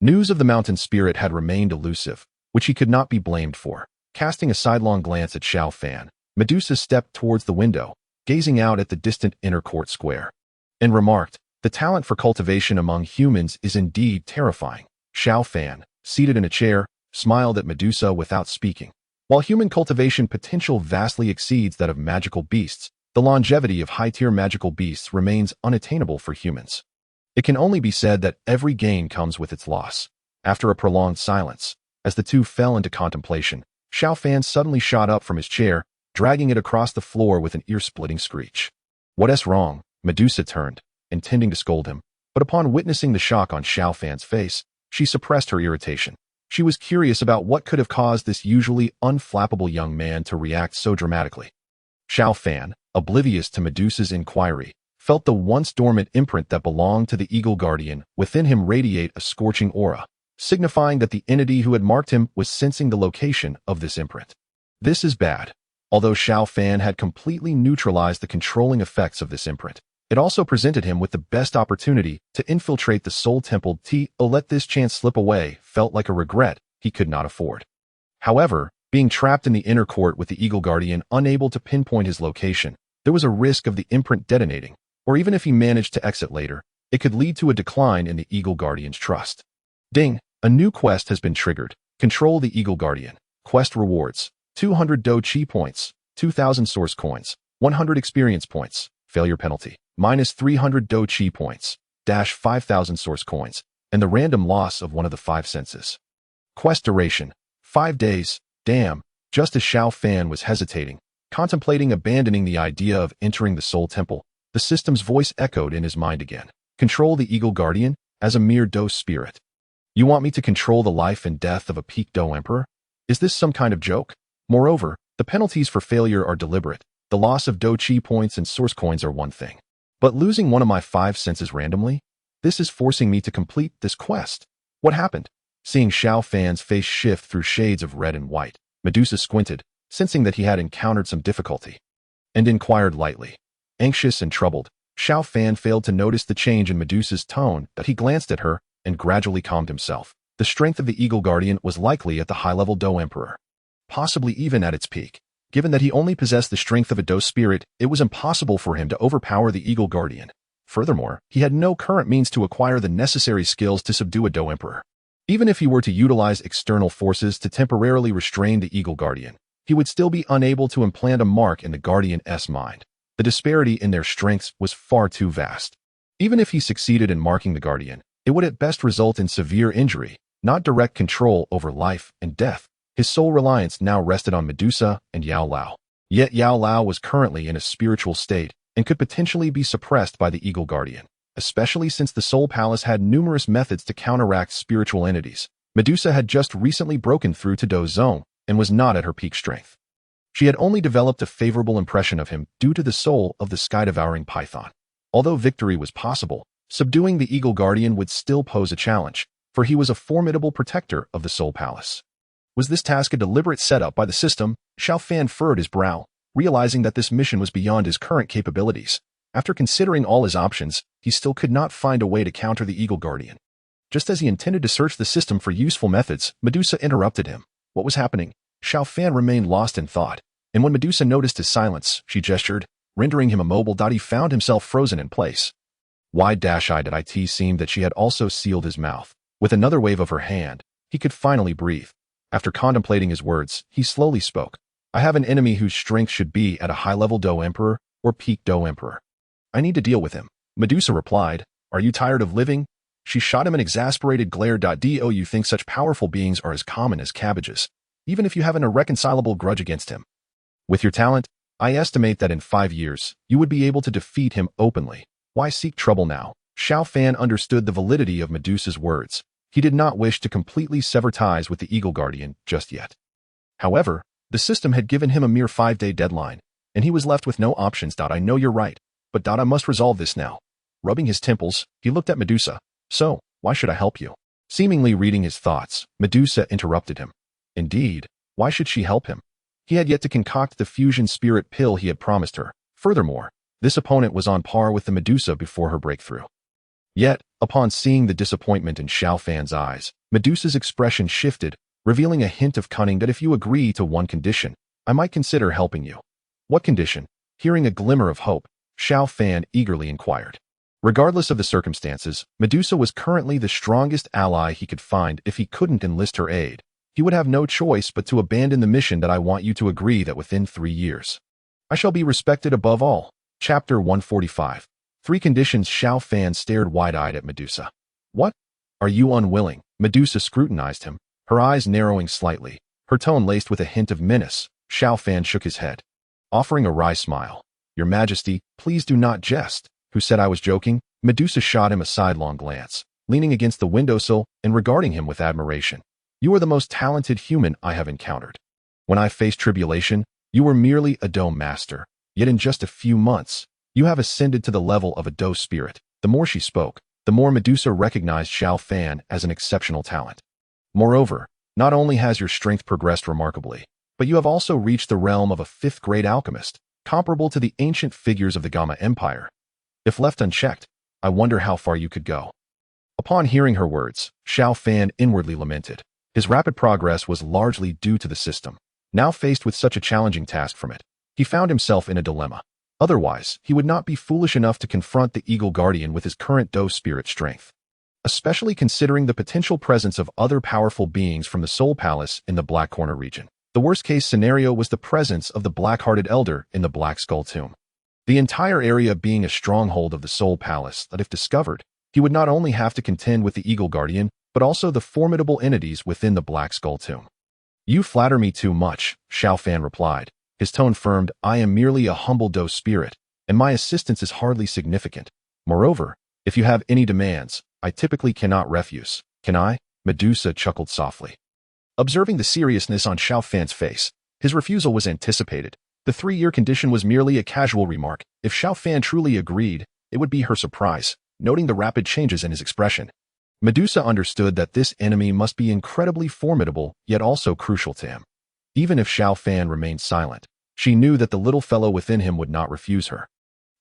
news of the mountain spirit had remained elusive, which he could not be blamed for. Casting a sidelong glance at Xiao Fan, Medusa stepped towards the window, gazing out at the distant inner court square, and remarked, the talent for cultivation among humans is indeed terrifying. Xiao Fan, seated in a chair, smiled at Medusa without speaking. While human cultivation potential vastly exceeds that of magical beasts, the longevity of high-tier magical beasts remains unattainable for humans. It can only be said that every gain comes with its loss. After a prolonged silence, as the two fell into contemplation, Xiao Fan suddenly shot up from his chair, dragging it across the floor with an ear-splitting screech. What's wrong? Medusa turned, intending to scold him, but upon witnessing the shock on Xiao Fan's face, she suppressed her irritation. She was curious about what could have caused this usually unflappable young man to react so dramatically. Xiao Fan, oblivious to Medusa's inquiry, felt the once dormant imprint that belonged to the Eagle Guardian within him radiate a scorching aura, signifying that the entity who had marked him was sensing the location of this imprint. This is bad. Although Xiao Fan had completely neutralized the controlling effects of this imprint, it also presented him with the best opportunity to infiltrate the Soul Temple. To let this chance slip away felt like a regret he could not afford. However, being trapped in the inner court with the Eagle Guardian unable to pinpoint his location, there was a risk of the imprint detonating, or even if he managed to exit later, it could lead to a decline in the Eagle Guardian's trust. Ding! A new quest has been triggered. Control the Eagle Guardian. Quest rewards: 200 Dou Chi points, 2,000 source coins, 100 experience points. Failure penalty: minus 300 Dou Chi points, dash 5,000 source coins, and the random loss of one of the 5 senses. Quest duration: 5 days. Damn. Just as Xiao Fan was hesitating, contemplating abandoning the idea of entering the Soul Temple, the system's voice echoed in his mind again. Control the Eagle Guardian as a mere Dou spirit. You want me to control the life and death of a peak Dou Emperor? Is this some kind of joke? Moreover, the penalties for failure are deliberate. The loss of Dou Chi points and source coins are one thing. But losing one of my 5 senses randomly? This is forcing me to complete this quest. What happened? Seeing Xiao Fan's face shift through shades of red and white, Medusa squinted, sensing that he had encountered some difficulty, and inquired lightly. Anxious and troubled, Xiao Fan failed to notice the change in Medusa's tone, but he glanced at her and gradually calmed himself. The strength of the Eagle Guardian was likely at the high-level Dou Emperor, possibly even at its peak. Given that he only possessed the strength of a Dou spirit, it was impossible for him to overpower the Eagle Guardian. Furthermore, he had no current means to acquire the necessary skills to subdue a Dou Emperor. Even if he were to utilize external forces to temporarily restrain the Eagle Guardian, he would still be unable to implant a mark in the Guardian's mind. The disparity in their strengths was far too vast. Even if he succeeded in marking the Guardian, it would at best result in severe injury, not direct control over life and death. His sole reliance now rested on Medusa and Yao Lao. Yet Yao Lao was currently in a spiritual state and could potentially be suppressed by the Eagle Guardian, especially since the Soul Palace had numerous methods to counteract spiritual entities. Medusa had just recently broken through to Dou's zone and was not at her peak strength. She had only developed a favorable impression of him due to the soul of the sky-devouring python. Although victory was possible, subduing the Eagle Guardian would still pose a challenge, for he was a formidable protector of the Soul Palace. Was this task a deliberate setup by the system? Xiao Fan furrowed his brow, realizing that this mission was beyond his current capabilities. After considering all his options, he still could not find a way to counter the Eagle Guardian. Just as he intended to search the system for useful methods, Medusa interrupted him. What was happening? Xiao Fan remained lost in thought, and when Medusa noticed his silence, she gestured, rendering him immobile. He found himself frozen in place. Wide-eyed it seemed that she had also sealed his mouth. With another wave of her hand, he could finally breathe. After contemplating his words, he slowly spoke. I have an enemy whose strength should be at a high-level Dou Emperor or peak Dou Emperor. I need to deal with him. Medusa replied, Are you tired of living? She shot him an exasperated glare. Do you think such powerful beings are as common as cabbages, even if you have an irreconcilable grudge against him? With your talent, I estimate that in 5 years, you would be able to defeat him openly. Why seek trouble now? Xiao Fan understood the validity of Medusa's words. He did not wish to completely sever ties with the Eagle Guardian just yet. However, the system had given him a mere 5-day deadline, and he was left with no options. I know you're right, but I must resolve this now. Rubbing his temples, he looked at Medusa. So, why should I help you? Seemingly reading his thoughts, Medusa interrupted him. Indeed, why should she help him? He had yet to concoct the fusion spirit pill he had promised her. Furthermore, this opponent was on par with the Medusa before her breakthrough. Yet, upon seeing the disappointment in Xiao Fan's eyes, Medusa's expression shifted, revealing a hint of cunning. That if you agree to one condition, I might consider helping you. What condition? Hearing a glimmer of hope, Xiao Fan eagerly inquired. Regardless of the circumstances, Medusa was currently the strongest ally he could find. If he couldn't enlist her aid, he would have no choice but to abandon the mission. I want you to agree that within 3 years, I shall be respected above all. Chapter 145. 3 conditions. Xiao Fan stared wide-eyed at Medusa. What? Are you unwilling? Medusa scrutinized him, her eyes narrowing slightly, her tone laced with a hint of menace. Xiao Fan shook his head, offering a wry smile. Your Majesty, please do not jest. Who said I was joking? Medusa shot him a sidelong glance, leaning against the windowsill and regarding him with admiration. You are the most talented human I have encountered. When I faced tribulation, you were merely a Dou master, yet in just a few months, you have ascended to the level of a Dou spirit. The more she spoke, the more Medusa recognized Xiao Fan as an exceptional talent. Moreover, not only has your strength progressed remarkably, but you have also reached the realm of a 5th-grade alchemist, comparable to the ancient figures of the Gamma Empire. If left unchecked, I wonder how far you could go. Upon hearing her words, Xiao Fan inwardly lamented. His rapid progress was largely due to the system. Now faced with such a challenging task from it, he found himself in a dilemma. Otherwise, he would not be foolish enough to confront the Eagle Guardian with his current Dou spirit strength. especially considering the potential presence of other powerful beings from the Soul Palace in the Black Corner region. The worst-case scenario was the presence of the Black-Hearted Elder in the Black Skull Tomb. The entire area being a stronghold of the Soul Palace that, if discovered, he would not only have to contend with the Eagle Guardian, but also the formidable entities within the Black Skull Tomb. "You flatter me too much," Xiao Fan replied. His tone firmed. "I am merely a humble Dou spirit, and my assistance is hardly significant. Moreover, if you have any demands, I typically cannot refuse. Can I?" Medusa chuckled softly. Observing the seriousness on Xiao Fan's face, his refusal was anticipated. The 3-year condition was merely a casual remark. If Xiao Fan truly agreed, it would be her surprise, noting the rapid changes in his expression. Medusa understood that this enemy must be incredibly formidable, yet also crucial to him. Even if Xiao Fan remained silent, she knew that the little fellow within him would not refuse her.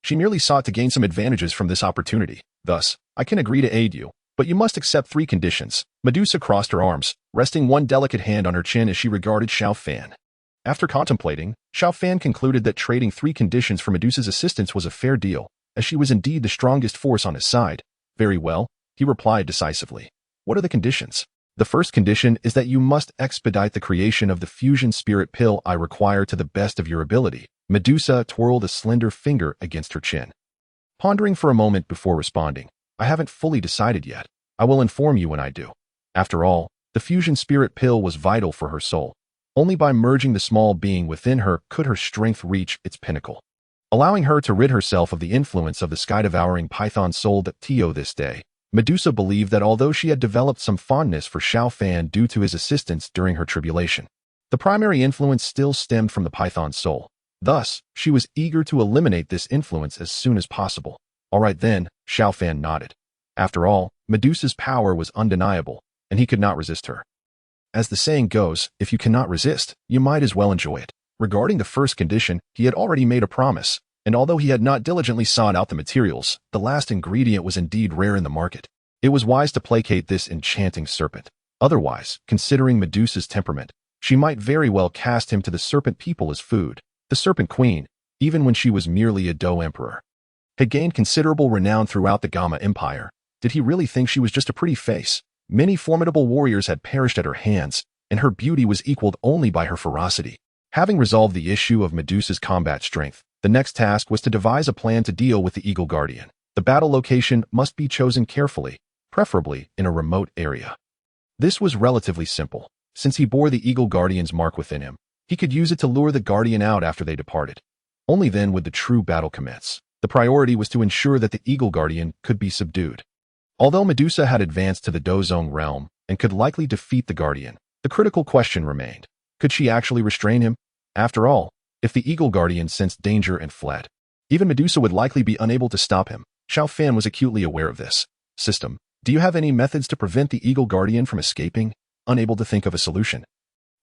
She merely sought to gain some advantages from this opportunity. "Thus, I can agree to aid you, but you must accept 3 conditions." Medusa crossed her arms, resting one delicate hand on her chin as she regarded Xiao Fan. After contemplating, Xiao Fan concluded that trading 3 conditions for Medusa's assistance was a fair deal, as she was indeed the strongest force on his side. "Very well," he replied decisively. "What are the conditions?" "The first condition is that you must expedite the creation of the fusion spirit pill I require to the best of your ability." Medusa twirled a slender finger against her chin. Pondering for a moment before responding, "I haven't fully decided yet. I will inform you when I do." After all, the fusion spirit pill was vital for her soul. Only by merging the small being within her could her strength reach its pinnacle, allowing her to rid herself of the influence of the sky-devouring python soul that Tio this day. Medusa believed that although she had developed some fondness for Xiao Fan due to his assistance during her tribulation, the primary influence still stemmed from the python soul. Thus, she was eager to eliminate this influence as soon as possible. "All right then," Xiao Fan nodded. After all, Medusa's power was undeniable, and he could not resist her. As the saying goes, if you cannot resist, you might as well enjoy it. Regarding the first condition, he had already made a promise, and although he had not diligently sought out the materials, the last ingredient was indeed rare in the market. It was wise to placate this enchanting serpent. Otherwise, considering Medusa's temperament, she might very well cast him to the serpent people as food. The Serpent Queen, even when she was merely a Dou Emperor, had gained considerable renown throughout the Gamma Empire. Did he really think she was just a pretty face? Many formidable warriors had perished at her hands, and her beauty was equaled only by her ferocity. Having resolved the issue of Medusa's combat strength, the next task was to devise a plan to deal with the Eagle Guardian. The battle location must be chosen carefully, preferably in a remote area. This was relatively simple. Since he bore the Eagle Guardian's mark within him, he could use it to lure the Guardian out after they departed. Only then would the true battle commence. The priority was to ensure that the Eagle Guardian could be subdued. Although Medusa had advanced to the Dozong realm and could likely defeat the Guardian, the critical question remained. Could she actually restrain him? After all, if the Eagle Guardian sensed danger and fled, even Medusa would likely be unable to stop him. Xiao Fan was acutely aware of this. "System, do you have any methods to prevent the Eagle Guardian from escaping?" Unable to think of a solution,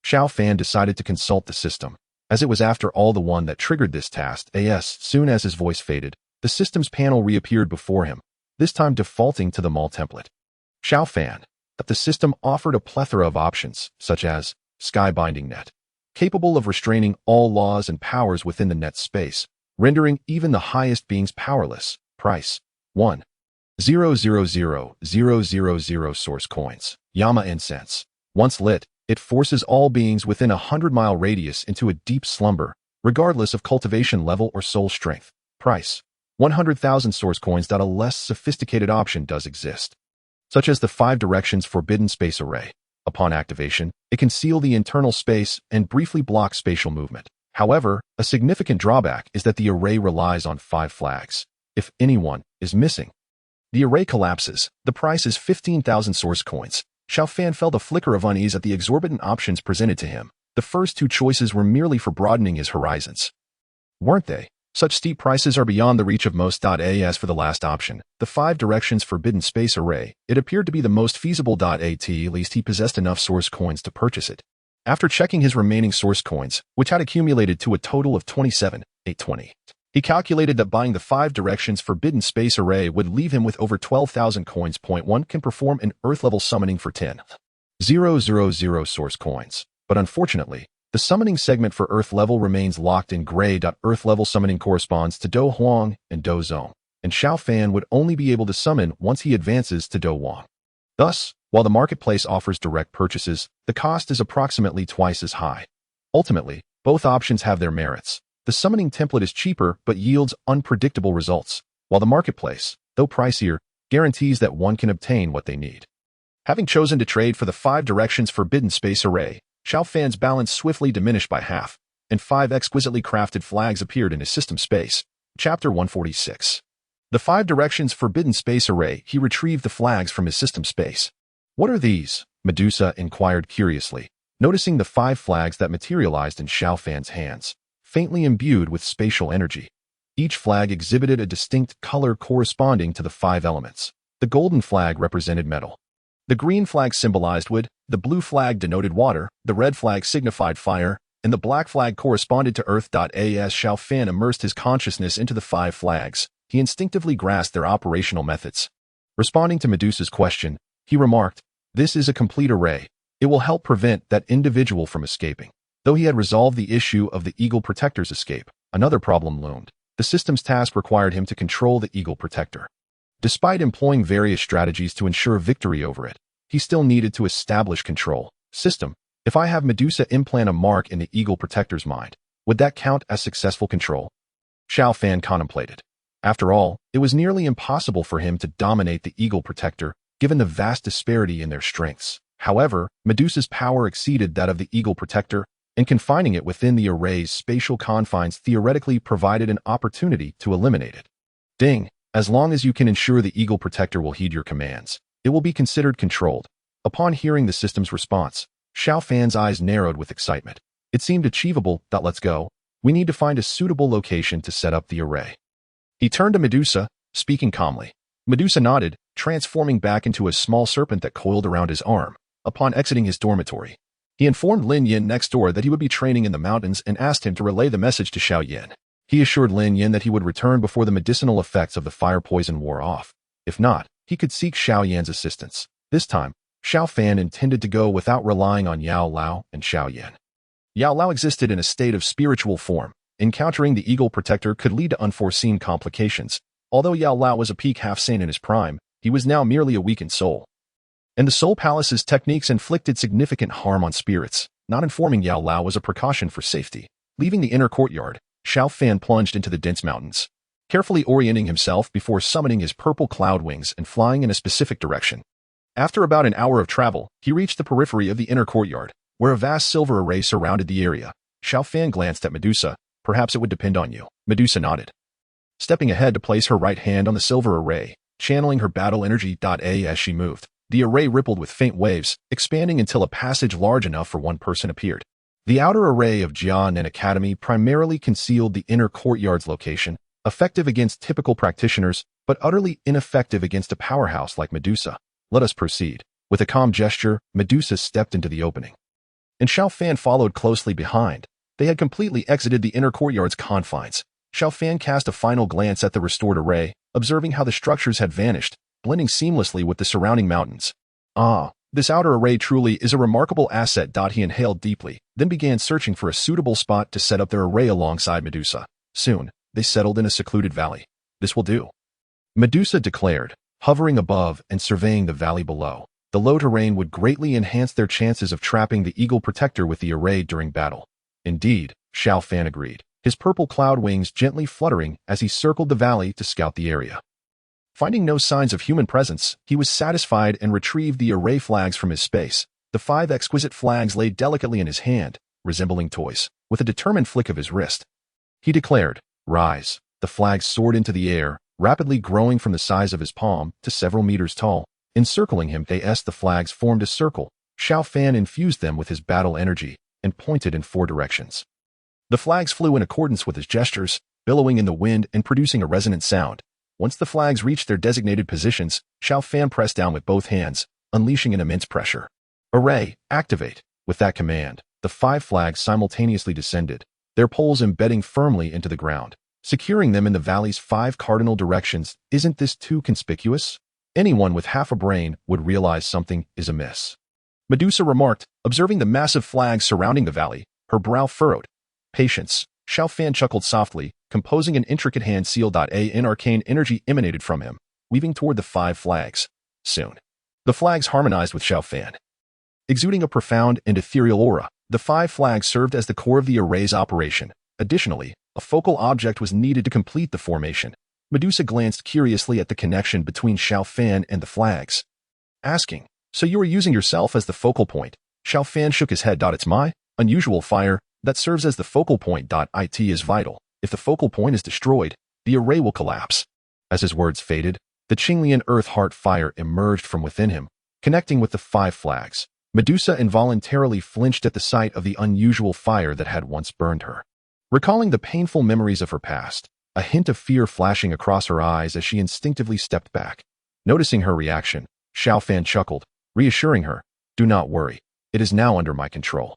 Xiao Fan decided to consult the system, as it was after all the one that triggered this task. Soon as his voice faded, the system's panel reappeared before him, this time defaulting to the mall template. Xiao Fan, that the system offered a plethora of options, such as Sky-Binding Net, capable of restraining all laws and powers within the net space, rendering even the highest beings powerless. Price: 1,000,000 source coins. Yama incense. Once lit, it forces all beings within a 100-mile radius into a deep slumber, regardless of cultivation level or soul strength. Price: 100,000 source coins. A less sophisticated option does exist, such as the 5 directions forbidden space array. Upon activation, it can seal the internal space and briefly block spatial movement. However, a significant drawback is that the array relies on 5 flags. If anyone is missing, the array collapses. The price is 15,000 source coins. Xiao Fan felt a flicker of unease at the exorbitant options presented to him. The first 2 choices were merely for broadening his horizons, weren't they? Such steep prices are beyond the reach of most. As for the last option, the 5 directions forbidden space array, it appeared to be the most feasible. At least he possessed enough source coins to purchase it. After checking his remaining source coins, which had accumulated to a total of 27,820, he calculated that buying the 5 directions forbidden space array would leave him with over 12,000 coins. One can perform an earth-level summoning for 10,000 source coins. But unfortunately, the summoning segment for Earth level remains locked in gray. Earth level summoning corresponds to Dou Huang and Dou Zong, and Xiao Fan would only be able to summon once he advances to Dou Huang. Thus, while the marketplace offers direct purchases, the cost is approximately twice as high. Ultimately, both options have their merits. The summoning template is cheaper but yields unpredictable results, while the marketplace, though pricier, guarantees that one can obtain what they need. Having chosen to trade for the 5 directions forbidden space array, Xiao Fan's balance swiftly diminished by half, and 5 exquisitely crafted flags appeared in his system space. Chapter 146. The 5 directions forbidden space array, he retrieved the flags from his system space. What are these? Medusa inquired curiously, noticing the 5 flags that materialized in Xiao Fan's hands, faintly imbued with spatial energy. Each flag exhibited a distinct color corresponding to the 5 elements. The golden flag represented metal. The green flag symbolized wood, the blue flag denoted water, the red flag signified fire, and the black flag corresponded to earth. As Xiao Fan immersed his consciousness into the 5 flags, he instinctively grasped their operational methods. Responding to Medusa's question, he remarked, "This is a complete array. It will help prevent that individual from escaping." Though he had resolved the issue of the Eagle Protector's escape, another problem loomed. The system's task required him to control the Eagle Protector. Despite employing various strategies to ensure victory over it, he still needed to establish control. System, if I have Medusa implant a mark in the Eagle Protector's mind, would that count as successful control? Xiao Fan contemplated. After all, it was nearly impossible for him to dominate the Eagle Protector, given the vast disparity in their strengths. However, Medusa's power exceeded that of the Eagle Protector, and confining it within the array's spatial confines theoretically provided an opportunity to eliminate it. Ding! As long as you can ensure the Eagle Protector will heed your commands, it will be considered controlled. Upon hearing the system's response, Xiao Fan's eyes narrowed with excitement. It seemed achievable. Let's go. We need to find a suitable location to set up the array. He turned to Medusa, speaking calmly. Medusa nodded, transforming back into a small serpent that coiled around his arm. Upon exiting his dormitory, he informed Lin Yin next door that he would be training in the mountains and asked him to relay the message to Xiao Yan. He assured Lin Yin that he would return before the medicinal effects of the fire poison wore off. If not, he could seek Xiao Yan's assistance. This time, Xiao Fan intended to go without relying on Yao Lao and Xiao Yan. Yao Lao existed in a state of spiritual form. Encountering the Eagle Protector could lead to unforeseen complications. Although Yao Lao was a peak half-saint in his prime, he was now merely a weakened soul. And the Soul Palace's techniques inflicted significant harm on spirits. Not informing Yao Lao was a precaution for safety. Leaving the inner courtyard, Xiao Fan plunged into the dense mountains, carefully orienting himself before summoning his purple cloud wings and flying in a specific direction. After about an hour of travel, he reached the periphery of the inner courtyard, where a vast silver array surrounded the area. Xiao Fan glanced at Medusa. Perhaps it would depend on you. Medusa nodded, stepping ahead to place her right hand on the silver array, channeling her battle energy. As she moved, the array rippled with faint waves, expanding until a passage large enough for one person appeared. The outer array of Jian and Academy primarily concealed the inner courtyard's location, effective against typical practitioners, but utterly ineffective against a powerhouse like Medusa. Let us proceed. With a calm gesture, Medusa stepped into the opening, and Xiao Fan followed closely behind. They had completely exited the inner courtyard's confines. Xiao Fan cast a final glance at the restored array, observing how the structures had vanished, blending seamlessly with the surrounding mountains. Ah, this outer array truly is a remarkable asset. He inhaled deeply, then began searching for a suitable spot to set up their array alongside Medusa. Soon, they settled in a secluded valley. This will do, Medusa declared, hovering above and surveying the valley below. The low terrain would greatly enhance their chances of trapping the Eagle Protector with the array during battle. Indeed, Xiao Fan agreed, his purple cloud wings gently fluttering as he circled the valley to scout the area. Finding no signs of human presence, he was satisfied and retrieved the array flags from his space. The 5 exquisite flags lay delicately in his hand, resembling toys. With a determined flick of his wrist, he declared, "Rise." The flags soared into the air, rapidly growing from the size of his palm to several meters tall. Encircling him, the flags formed a circle. Xiao Fan infused them with his battle energy and pointed in 4 directions. The flags flew in accordance with his gestures, billowing in the wind and producing a resonant sound. Once the flags reached their designated positions, Xiao Fan pressed down with both hands, unleashing an immense pressure. "Array, activate." With that command, the 5 flags simultaneously descended, their poles embedding firmly into the ground, securing them in the valley's 5 cardinal directions. Isn't this too conspicuous? Anyone with half a brain would realize something is amiss, Medusa remarked, observing the massive flags surrounding the valley, her brow furrowed. Patience. Xiao Fan chuckled softly, composing an intricate hand seal. An arcane energy emanated from him, weaving toward the 5 flags. Soon, The flags harmonized with Xiao Fan. Exuding a profound and ethereal aura, the 5 flags served as the core of the array's operation. Additionally, a focal object was needed to complete the formation. Medusa glanced curiously at the connection between Xiao Fan and the flags, asking, "So you are using yourself as the focal point?" Xiao Fan shook his head. It's my unusual fire that serves as the focal point. It is vital. If the focal point is destroyed, the array will collapse. As his words faded, the Qinglian earth heart fire emerged from within him, connecting with the 5 flags. Medusa involuntarily flinched at the sight of the unusual fire that had once burned her. Recalling the painful memories of her past, a hint of fear flashing across her eyes as she instinctively stepped back. Noticing her reaction, Xiao Fan chuckled, reassuring her, "Do not worry. It is now under my control.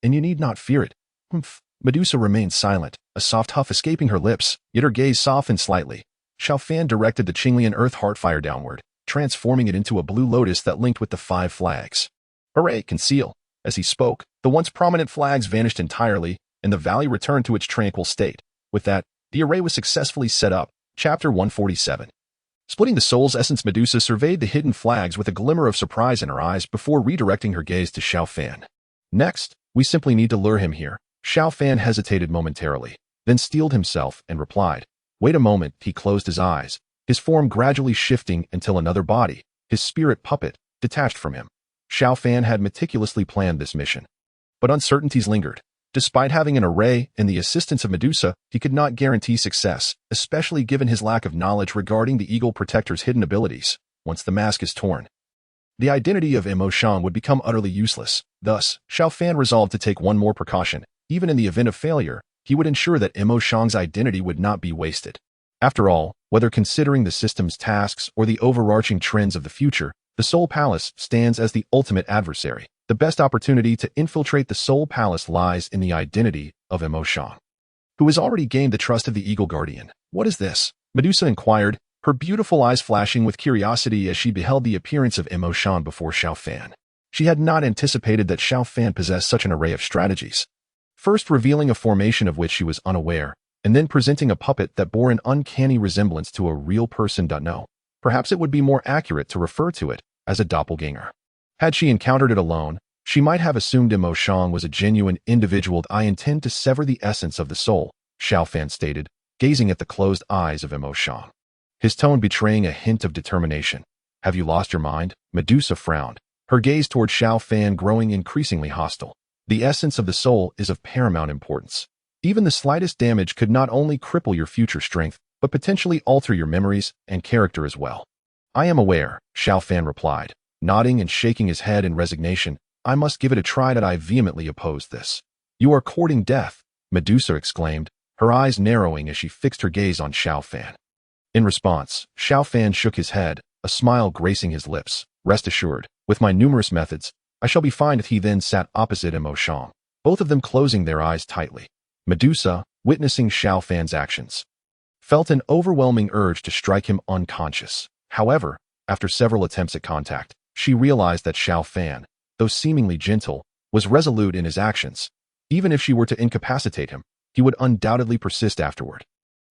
And you need not fear it." Humph. Medusa remained silent, a soft huff escaping her lips, yet her gaze softened slightly. Xiao Fan directed the Qinglian earth heartfire downward, transforming it into a blue lotus that linked with the 5 flags. "Hooray, conceal." As he spoke, the once prominent flags vanished entirely, and the valley returned to its tranquil state. With that, the array was successfully set up. Chapter 147. Splitting the soul's essence, Medusa surveyed the hidden flags with a glimmer of surprise in her eyes before redirecting her gaze to Xiao Fan. "Next, we simply need to lure him here." Xiao Fan hesitated momentarily, then steeled himself and replied. "Wait a moment." He closed his eyes, his form gradually shifting until another body, his spirit puppet, detached from him. Xiao Fan had meticulously planned this mission. But uncertainties lingered. Despite having an array and the assistance of Medusa, he could not guarantee success, especially given his lack of knowledge regarding the Eagle Protector's hidden abilities. Once the mask is torn, the identity of Imo Shang would become utterly useless. Thus, Xiao Fan resolved to take one more precaution. Even in the event of failure, he would ensure that Imo Shang's identity would not be wasted. After all, whether considering the system's tasks or the overarching trends of the future, the Soul Palace stands as the ultimate adversary. The best opportunity to infiltrate the Soul Palace lies in the identity of Imo Shang, who has already gained the trust of the Eagle Guardian. "What is this?" Medusa inquired, her beautiful eyes flashing with curiosity as she beheld the appearance of Imo Shang before Xiao Fan. She had not anticipated that Xiao Fan possessed such an array of strategies. First revealing a formation of which she was unaware, and then presenting a puppet that bore an uncanny resemblance to a real person. No, perhaps it would be more accurate to refer to it as a doppelganger. Had she encountered it alone, she might have assumed Imo Shang was a genuine individual. "I intend to sever the essence of the soul," Xiao Fan stated, gazing at the closed eyes of Imo Shang, his tone betraying a hint of determination. "Have you lost your mind?" Medusa frowned, her gaze toward Xiao Fan growing increasingly hostile. "The essence of the soul is of paramount importance. Even the slightest damage could not only cripple your future strength, but potentially alter your memories and character as well." "I am aware," Xiao Fan replied, nodding and shaking his head in resignation. "I must give it a try." "I vehemently oppose this." "You are courting death," Medusa exclaimed, her eyes narrowing as she fixed her gaze on Xiao Fan. In response, Xiao Fan shook his head, a smile gracing his lips. "Rest assured, with my numerous methods, I shall be fine." He then sat opposite Imo Shang, both of them closing their eyes tightly. Medusa, witnessing Xiao Fan's actions, felt an overwhelming urge to strike him unconscious. However, after several attempts at contact, she realized that Xiao Fan, though seemingly gentle, was resolute in his actions. Even if she were to incapacitate him, he would undoubtedly persist afterward.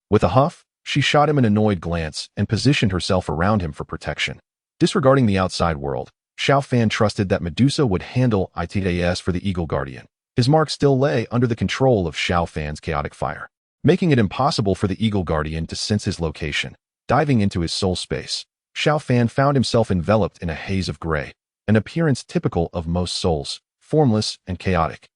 With a huff, she shot him an annoyed glance and positioned herself around him for protection. Disregarding the outside world, Xiao Fan trusted that Medusa would handle it for the Eagle Guardian. His mark still lay under the control of Xiao Fan's chaotic fire, making it impossible for the Eagle Guardian to sense his location. Diving into his soul space, Xiao Fan found himself enveloped in a haze of gray, an appearance typical of most souls, formless and chaotic.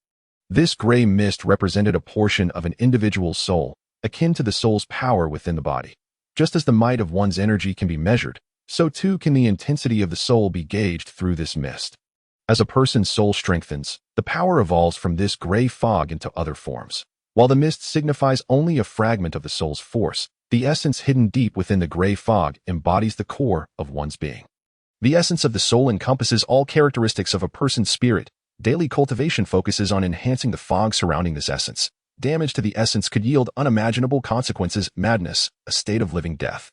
This gray mist represented a portion of an individual's soul, akin to the soul's power within the body. Just as the might of one's energy can be measured, so too can the intensity of the soul be gauged through this mist. As a person's soul strengthens, the power evolves from this gray fog into other forms. While the mist signifies only a fragment of the soul's force, the essence hidden deep within the gray fog embodies the core of one's being. The essence of the soul encompasses all characteristics of a person's spirit. Daily cultivation focuses on enhancing the fog surrounding this essence. Damage to the essence could yield unimaginable consequences: madness, a state of living death,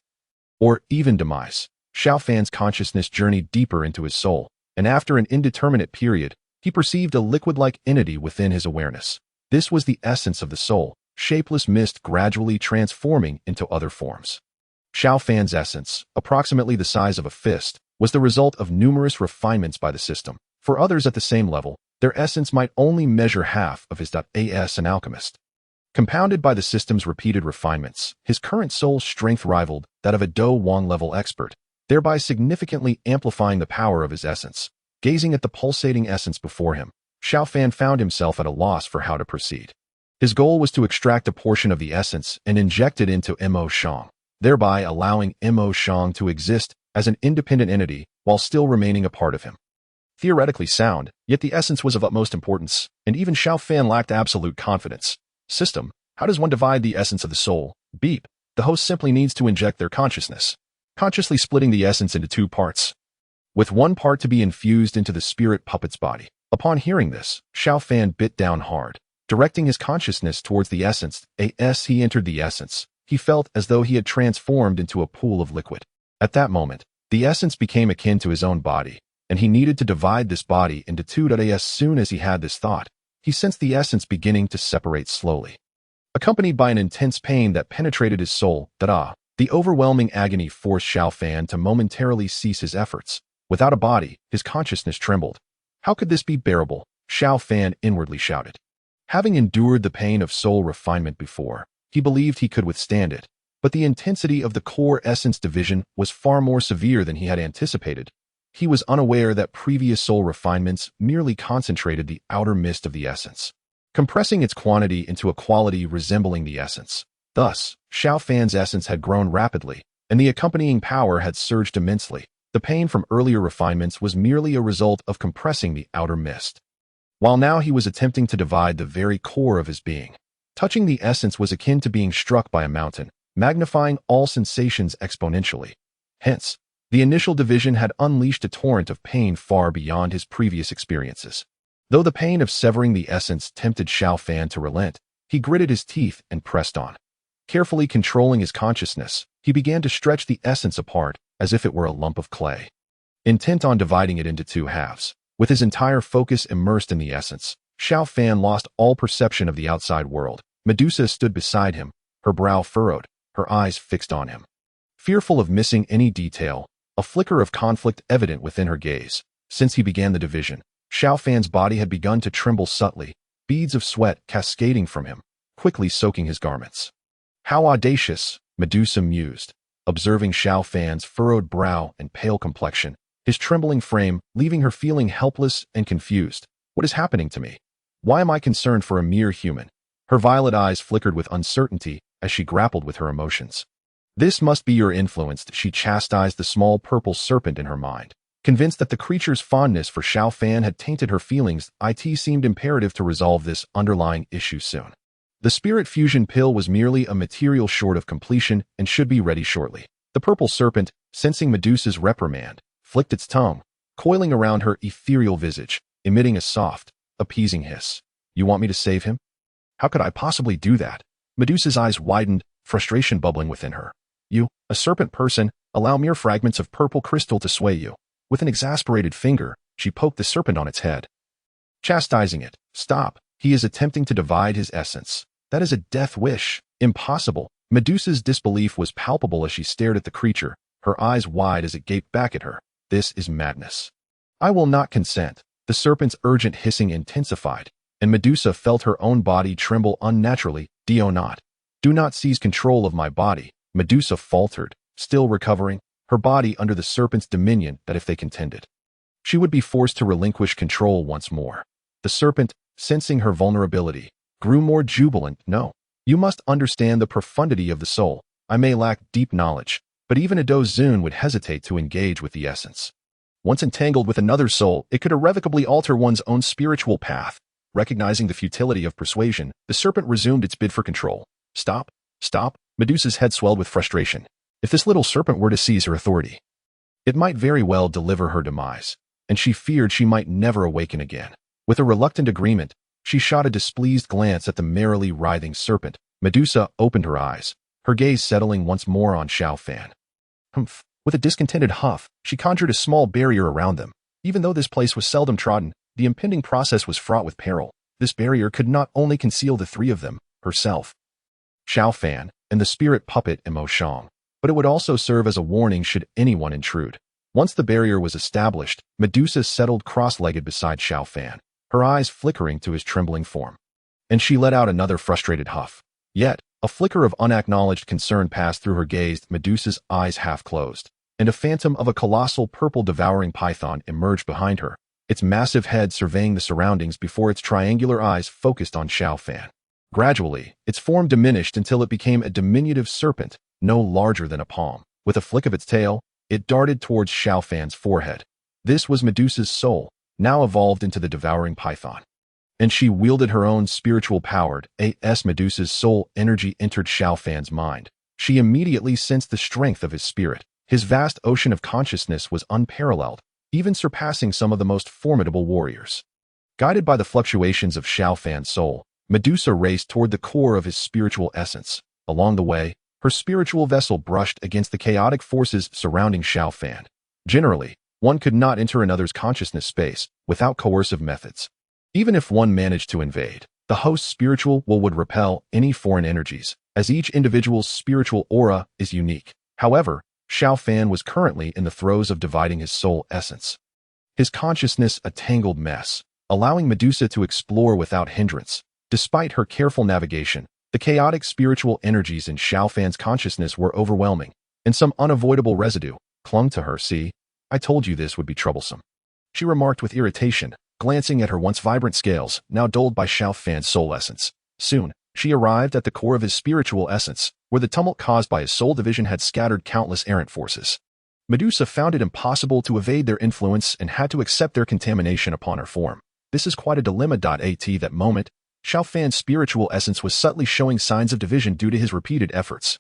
or even demise. Xiao Fan's consciousness journeyed deeper into his soul, and after an indeterminate period, he perceived a liquid-like entity within his awareness. This was the essence of the soul, shapeless mist gradually transforming into other forms. Xiao Fan's essence, approximately the size of a fist, was the result of numerous refinements by the system. For others at the same level, their essence might only measure half of his as an alchemist. Compounded by the system's repeated refinements, his current soul strength rivaled that of a Dou level expert, thereby significantly amplifying the power of his essence. Gazing at the pulsating essence before him, Xiao Fan found himself at a loss for how to proceed. His goal was to extract a portion of the essence and inject it into Mo Shang, thereby allowing Mo Shang to exist as an independent entity while still remaining a part of him. Theoretically sound, yet the essence was of utmost importance, and even Xiao Fan lacked absolute confidence. System, how does one divide the essence of the soul? Beep. The host simply needs to inject their consciousness, consciously splitting the essence into two parts, with one part to be infused into the spirit puppet's body. Upon hearing this, Xiao Fan bit down hard, directing his consciousness towards the essence. As he entered the essence, he felt as though he had transformed into a pool of liquid. At that moment, the essence became akin to his own body, and he needed to divide this body into two. As soon as he had this thought, he sensed the essence beginning to separate slowly, accompanied by an intense pain that penetrated his soul. The overwhelming agony forced Xiao Fan to momentarily cease his efforts. Without a body, his consciousness trembled. How could this be bearable? Xiao Fan inwardly shouted. Having endured the pain of soul refinement before, he believed he could withstand it, but the intensity of the core essence division was far more severe than he had anticipated. He was unaware that previous soul refinements merely concentrated the outer mist of the essence, compressing its quantity into a quality resembling the essence. Thus, Xiao Fan's essence had grown rapidly, and the accompanying power had surged immensely. The pain from earlier refinements was merely a result of compressing the outer mist, while now he was attempting to divide the very core of his being. Touching the essence was akin to being struck by a mountain, magnifying all sensations exponentially. Hence, the initial division had unleashed a torrent of pain far beyond his previous experiences. Though the pain of severing the essence tempted Xiao Fan to relent, he gritted his teeth and pressed on. Carefully controlling his consciousness, he began to stretch the essence apart as if it were a lump of clay, intent on dividing it into two halves. With his entire focus immersed in the essence, Xiao Fan lost all perception of the outside world. Medusa stood beside him, her brow furrowed, her eyes fixed on him. Fearful of missing any detail, a flicker of conflict evident within her gaze. Since he began the division, Xiao Fan's body had begun to tremble subtly, beads of sweat cascading from him, quickly soaking his garments. How audacious, Medusa mused, observing Xiao Fan's furrowed brow and pale complexion, his trembling frame leaving her feeling helpless and confused. What is happening to me? Why am I concerned for a mere human? Her violet eyes flickered with uncertainty as she grappled with her emotions. This must be your influence. She chastised the small purple serpent in her mind. Convinced that the creature's fondness for Xiao Fan had tainted her feelings, it seemed imperative to resolve this underlying issue soon. The spirit fusion pill was merely a material short of completion and should be ready shortly. The purple serpent, sensing Medusa's reprimand, flicked its tongue, coiling around her ethereal visage, emitting a soft, appeasing hiss. You want me to save him? How could I possibly do that? Medusa's eyes widened, frustration bubbling within her. You, a serpent person, allow mere fragments of purple crystal to sway you. With an exasperated finger, she poked the serpent on its head, chastising it. Stop. He is attempting to divide his essence. That is a death wish. Impossible. Medusa's disbelief was palpable as she stared at the creature, her eyes wide as it gaped back at her. This is madness. I will not consent. The serpent's urgent hissing intensified, and Medusa felt her own body tremble unnaturally. Do not seize control of my body, Medusa faltered, still recovering, her body under the serpent's dominion. That if they contended, she would be forced to relinquish control once more. The serpent, sensing her vulnerability, grew more jubilant. No, you must understand the profundity of the soul. I may lack deep knowledge, but even a Dozun would hesitate to engage with the essence. Once entangled with another soul, it could irrevocably alter one's own spiritual path. Recognizing the futility of persuasion, the serpent resumed its bid for control. Stop. Medusa's head swelled with frustration. If this little serpent were to seize her authority, it might very well deliver her demise, and she feared she might never awaken again. With a reluctant agreement, she shot a displeased glance at the merrily writhing serpent. Medusa opened her eyes, her gaze settling once more on Xiao Fan. Humph. With a discontented huff, she conjured a small barrier around them. Even though this place was seldom trodden, the impending process was fraught with peril. This barrier could not only conceal the three of them, herself, Xiao Fan, and the spirit puppet Mo Shang, but it would also serve as a warning should anyone intrude. Once the barrier was established, Medusa settled cross-legged beside Xiao Fan, her eyes flickering to his trembling form. And she let out another frustrated huff. Yet, a flicker of unacknowledged concern passed through her gaze. Medusa's eyes half closed, and a phantom of a colossal purple devouring python emerged behind her, its massive head surveying the surroundings before its triangular eyes focused on Xiao Fan. Gradually, its form diminished until it became a diminutive serpent, no larger than a palm. With a flick of its tail, it darted towards Xiao Fan's forehead. This was Medusa's soul, now evolved into the devouring python. And she wielded her own spiritual power. As Medusa's soul energy entered Xiao Fan's mind, she immediately sensed the strength of his spirit. His vast ocean of consciousness was unparalleled, even surpassing some of the most formidable warriors. Guided by the fluctuations of Xiao Fan's soul, Medusa raced toward the core of his spiritual essence. Along the way, her spiritual vessel brushed against the chaotic forces surrounding Xiao Fan. Generally, one could not enter another's consciousness space without coercive methods. Even if one managed to invade, the host's spiritual will would repel any foreign energies, as each individual's spiritual aura is unique. However, Xiao Fan was currently in the throes of dividing his soul essence. His consciousness a tangled mess, allowing Medusa to explore without hindrance. Despite her careful navigation, the chaotic spiritual energies in Xiao Fan's consciousness were overwhelming, and some unavoidable residue clung to her. "See, I told you this would be troublesome," she remarked with irritation, glancing at her once vibrant scales, now dulled by Xiao Fan's soul essence. Soon, she arrived at the core of his spiritual essence, where the tumult caused by his soul division had scattered countless errant forces. Medusa found it impossible to evade their influence and had to accept their contamination upon her form. This is quite a dilemma. At that moment, Xiao Fan's spiritual essence was subtly showing signs of division due to his repeated efforts.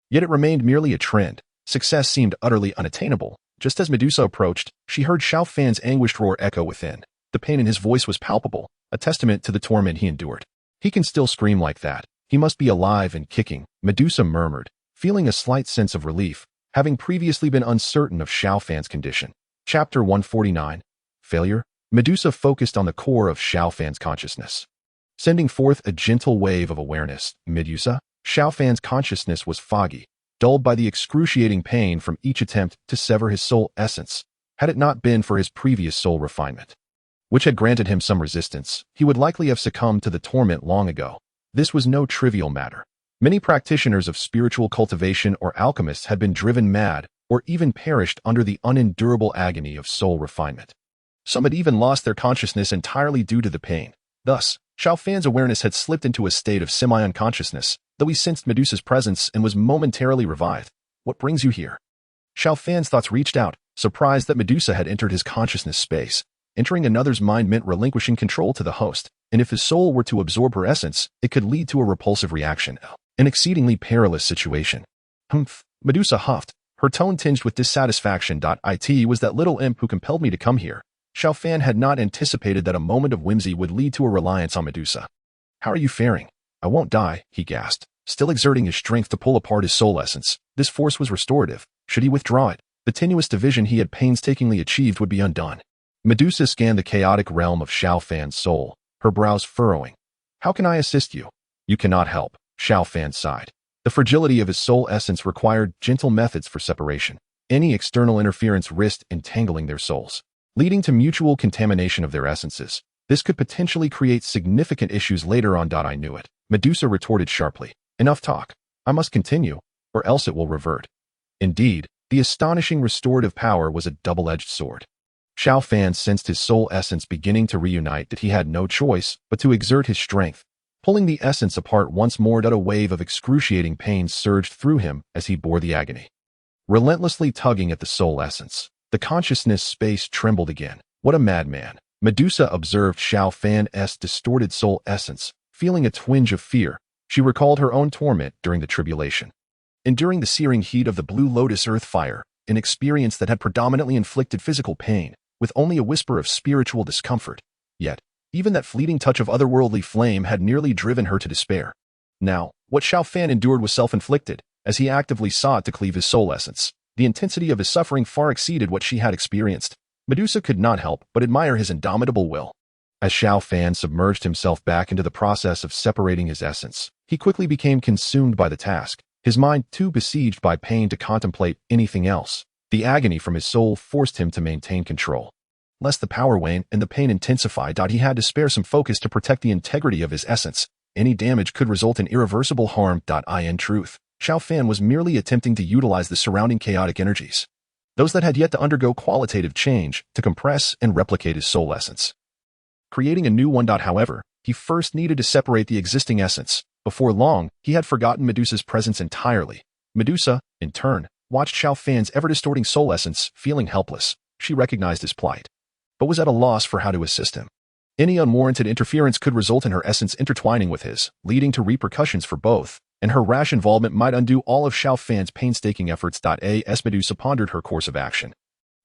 Yet it remained merely a trend. Success seemed utterly unattainable. Just as Medusa approached, she heard Xiao Fan's anguished roar echo within. The pain in his voice was palpable, a testament to the torment he endured. "He can still scream like that. He must be alive and kicking," Medusa murmured, feeling a slight sense of relief, having previously been uncertain of Xiao Fan's condition. Chapter 149. Failure. Medusa focused on the core of Xiao Fan's consciousness, sending forth a gentle wave of awareness. Medusa, Xiao Fan's consciousness was foggy, dulled by the excruciating pain from each attempt to sever his soul essence. Had it not been for his previous soul refinement, which had granted him some resistance, he would likely have succumbed to the torment long ago. This was no trivial matter. Many practitioners of spiritual cultivation or alchemists had been driven mad or even perished under the unendurable agony of soul refinement. Some had even lost their consciousness entirely due to the pain. Thus, Xiao Fan's awareness had slipped into a state of semi-unconsciousness, though he sensed Medusa's presence and was momentarily revived. "What brings you here?" Xiao Fan's thoughts reached out, surprised that Medusa had entered his consciousness space. Entering another's mind meant relinquishing control to the host, and if his soul were to absorb her essence, it could lead to a repulsive reaction, an exceedingly perilous situation. "Humph," Medusa huffed, her tone tinged with dissatisfaction. "It was that little imp who compelled me to come here." Xiao Fan had not anticipated that a moment of whimsy would lead to a reliance on Medusa. "How are you faring?" "I won't die," he gasped, still exerting his strength to pull apart his soul essence. This force was restorative. Should he withdraw it, the tenuous division he had painstakingly achieved would be undone. Medusa scanned the chaotic realm of Xiao Fan's soul, her brows furrowing. "How can I assist you?" "You cannot help," Xiao Fan sighed. The fragility of his soul essence required gentle methods for separation. Any external interference risked entangling their souls, leading to mutual contamination of their essences. This could potentially create significant issues later on. "I knew it," Medusa retorted sharply. "Enough talk. I must continue, or else it will revert." Indeed, the astonishing restorative power was a double-edged sword. Xiao Fan sensed his soul essence beginning to reunite that he had no choice but to exert his strength. Pulling the essence apart once more, a wave of excruciating pain surged through him as he bore the agony. Relentlessly tugging at the soul essence, the consciousness space trembled again. "What a madman," Medusa observed Xiao Fan's distorted soul essence. Feeling a twinge of fear, she recalled her own torment during the tribulation. Enduring the searing heat of the blue lotus earth fire, an experience that had predominantly inflicted physical pain, with only a whisper of spiritual discomfort. Yet, even that fleeting touch of otherworldly flame had nearly driven her to despair. Now, what Xiao Fan endured was self-inflicted, as he actively sought to cleave his soul essence. The intensity of his suffering far exceeded what she had experienced. Medusa could not help but admire his indomitable will. As Xiao Fan submerged himself back into the process of separating his essence, he quickly became consumed by the task, his mind too besieged by pain to contemplate anything else. The agony from his soul forced him to maintain control. Lest the power wane and the pain intensify, he had to spare some focus to protect the integrity of his essence. Any damage could result in irreversible harm. In truth, Xiao Fan was merely attempting to utilize the surrounding chaotic energies, those that had yet to undergo qualitative change, to compress and replicate his soul essence. Creating a new one. However, he first needed to separate the existing essence. Before long, he had forgotten Medusa's presence entirely. Medusa, in turn, watched Xiao Fan's ever-distorting soul essence, feeling helpless. She recognized his plight, but was at a loss for how to assist him. Any unwarranted interference could result in her essence intertwining with his, leading to repercussions for both, and her rash involvement might undo all of Xiao Fan's painstaking efforts. As Medusa pondered her course of action,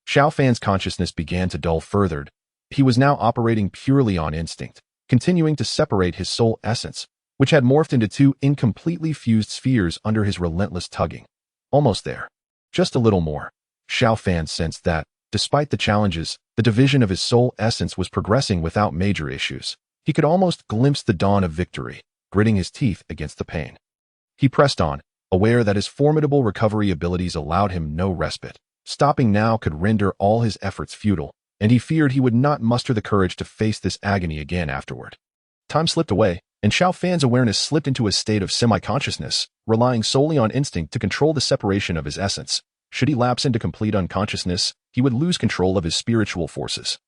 Xiao Fan's consciousness began to dull further. He was now operating purely on instinct, continuing to separate his soul essence, which had morphed into two incompletely fused spheres under his relentless tugging. Almost there. Just a little more. Xiao Fan sensed that, despite the challenges, the division of his soul essence was progressing without major issues. He could almost glimpse the dawn of victory, gritting his teeth against the pain. He pressed on, aware that his formidable recovery abilities allowed him no respite. Stopping now could render all his efforts futile, and he feared he would not muster the courage to face this agony again afterward. Time slipped away, and Xiao Fan's awareness slipped into a state of semi-consciousness, relying solely on instinct to control the separation of his essence. Should he lapse into complete unconsciousness, he would lose control of his spiritual forces,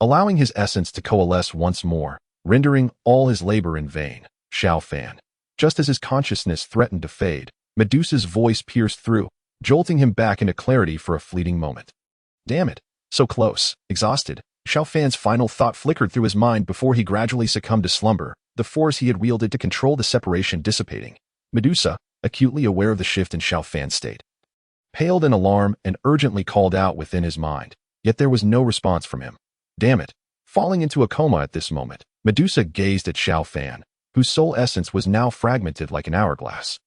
allowing his essence to coalesce once more, rendering all his labor in vain. Xiao Fan. Just as his consciousness threatened to fade, Medusa's voice pierced through, jolting him back into clarity for a fleeting moment. Damn it, so close. Exhausted, Xiao Fan's final thought flickered through his mind before he gradually succumbed to slumber, the force he had wielded to control the separation dissipating. Medusa, acutely aware of the shift in Xiao Fan's state, paled in alarm and urgently called out within his mind, yet there was no response from him. Damn it. Falling into a coma at this moment, Medusa gazed at Xiao Fan, whose soul essence was now fragmented like an hourglass.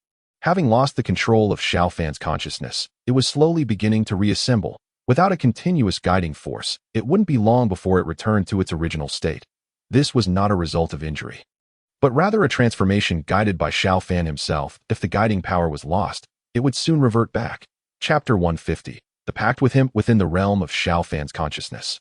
Having lost the control of Xiao Fan's consciousness, it was slowly beginning to reassemble. Without a continuous guiding force, it wouldn't be long before it returned to its original state. This was not a result of injury, but rather a transformation guided by Xiao Fan himself. If the guiding power was lost, it would soon revert back. Chapter 150. The pact with him within the realm of Xiao Fan's consciousness.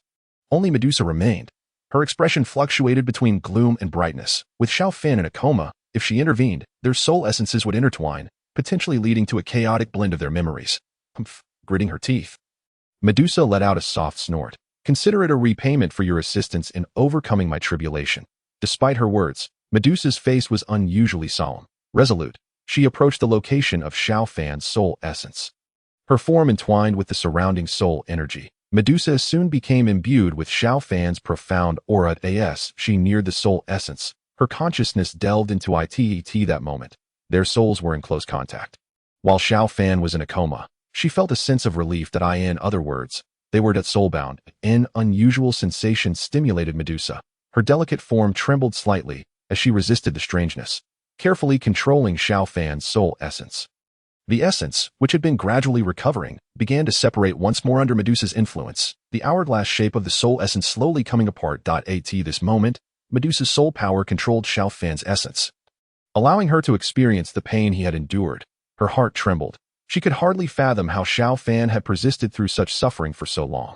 Only Medusa remained. Her expression fluctuated between gloom and brightness. With Xiao Fan in a coma, if she intervened, their soul essences would intertwine, potentially leading to a chaotic blend of their memories. Gritting her teeth, Medusa let out a soft snort. Consider it a repayment for your assistance in overcoming my tribulation. Despite her words, Medusa's face was unusually solemn. Resolute, she approached the location of Xiao Fan's soul essence. Her form entwined with the surrounding soul energy. Medusa soon became imbued with Xiao Fan's profound aura. As she neared the soul essence, her consciousness delved into it. That moment, their souls were in close contact. While Xiao Fan was in a coma, she felt a sense of relief. In other words, they were soulbound. An unusual sensation stimulated Medusa. Her delicate form trembled slightly as she resisted the strangeness, carefully controlling Xiao Fan's soul essence. The essence, which had been gradually recovering, began to separate once more under Medusa's influence, the hourglass shape of the soul essence slowly coming apart. At this moment, Medusa's soul power controlled Xiao Fan's essence, allowing her to experience the pain he had endured. Her heart trembled. She could hardly fathom how Xiao Fan had persisted through such suffering for so long.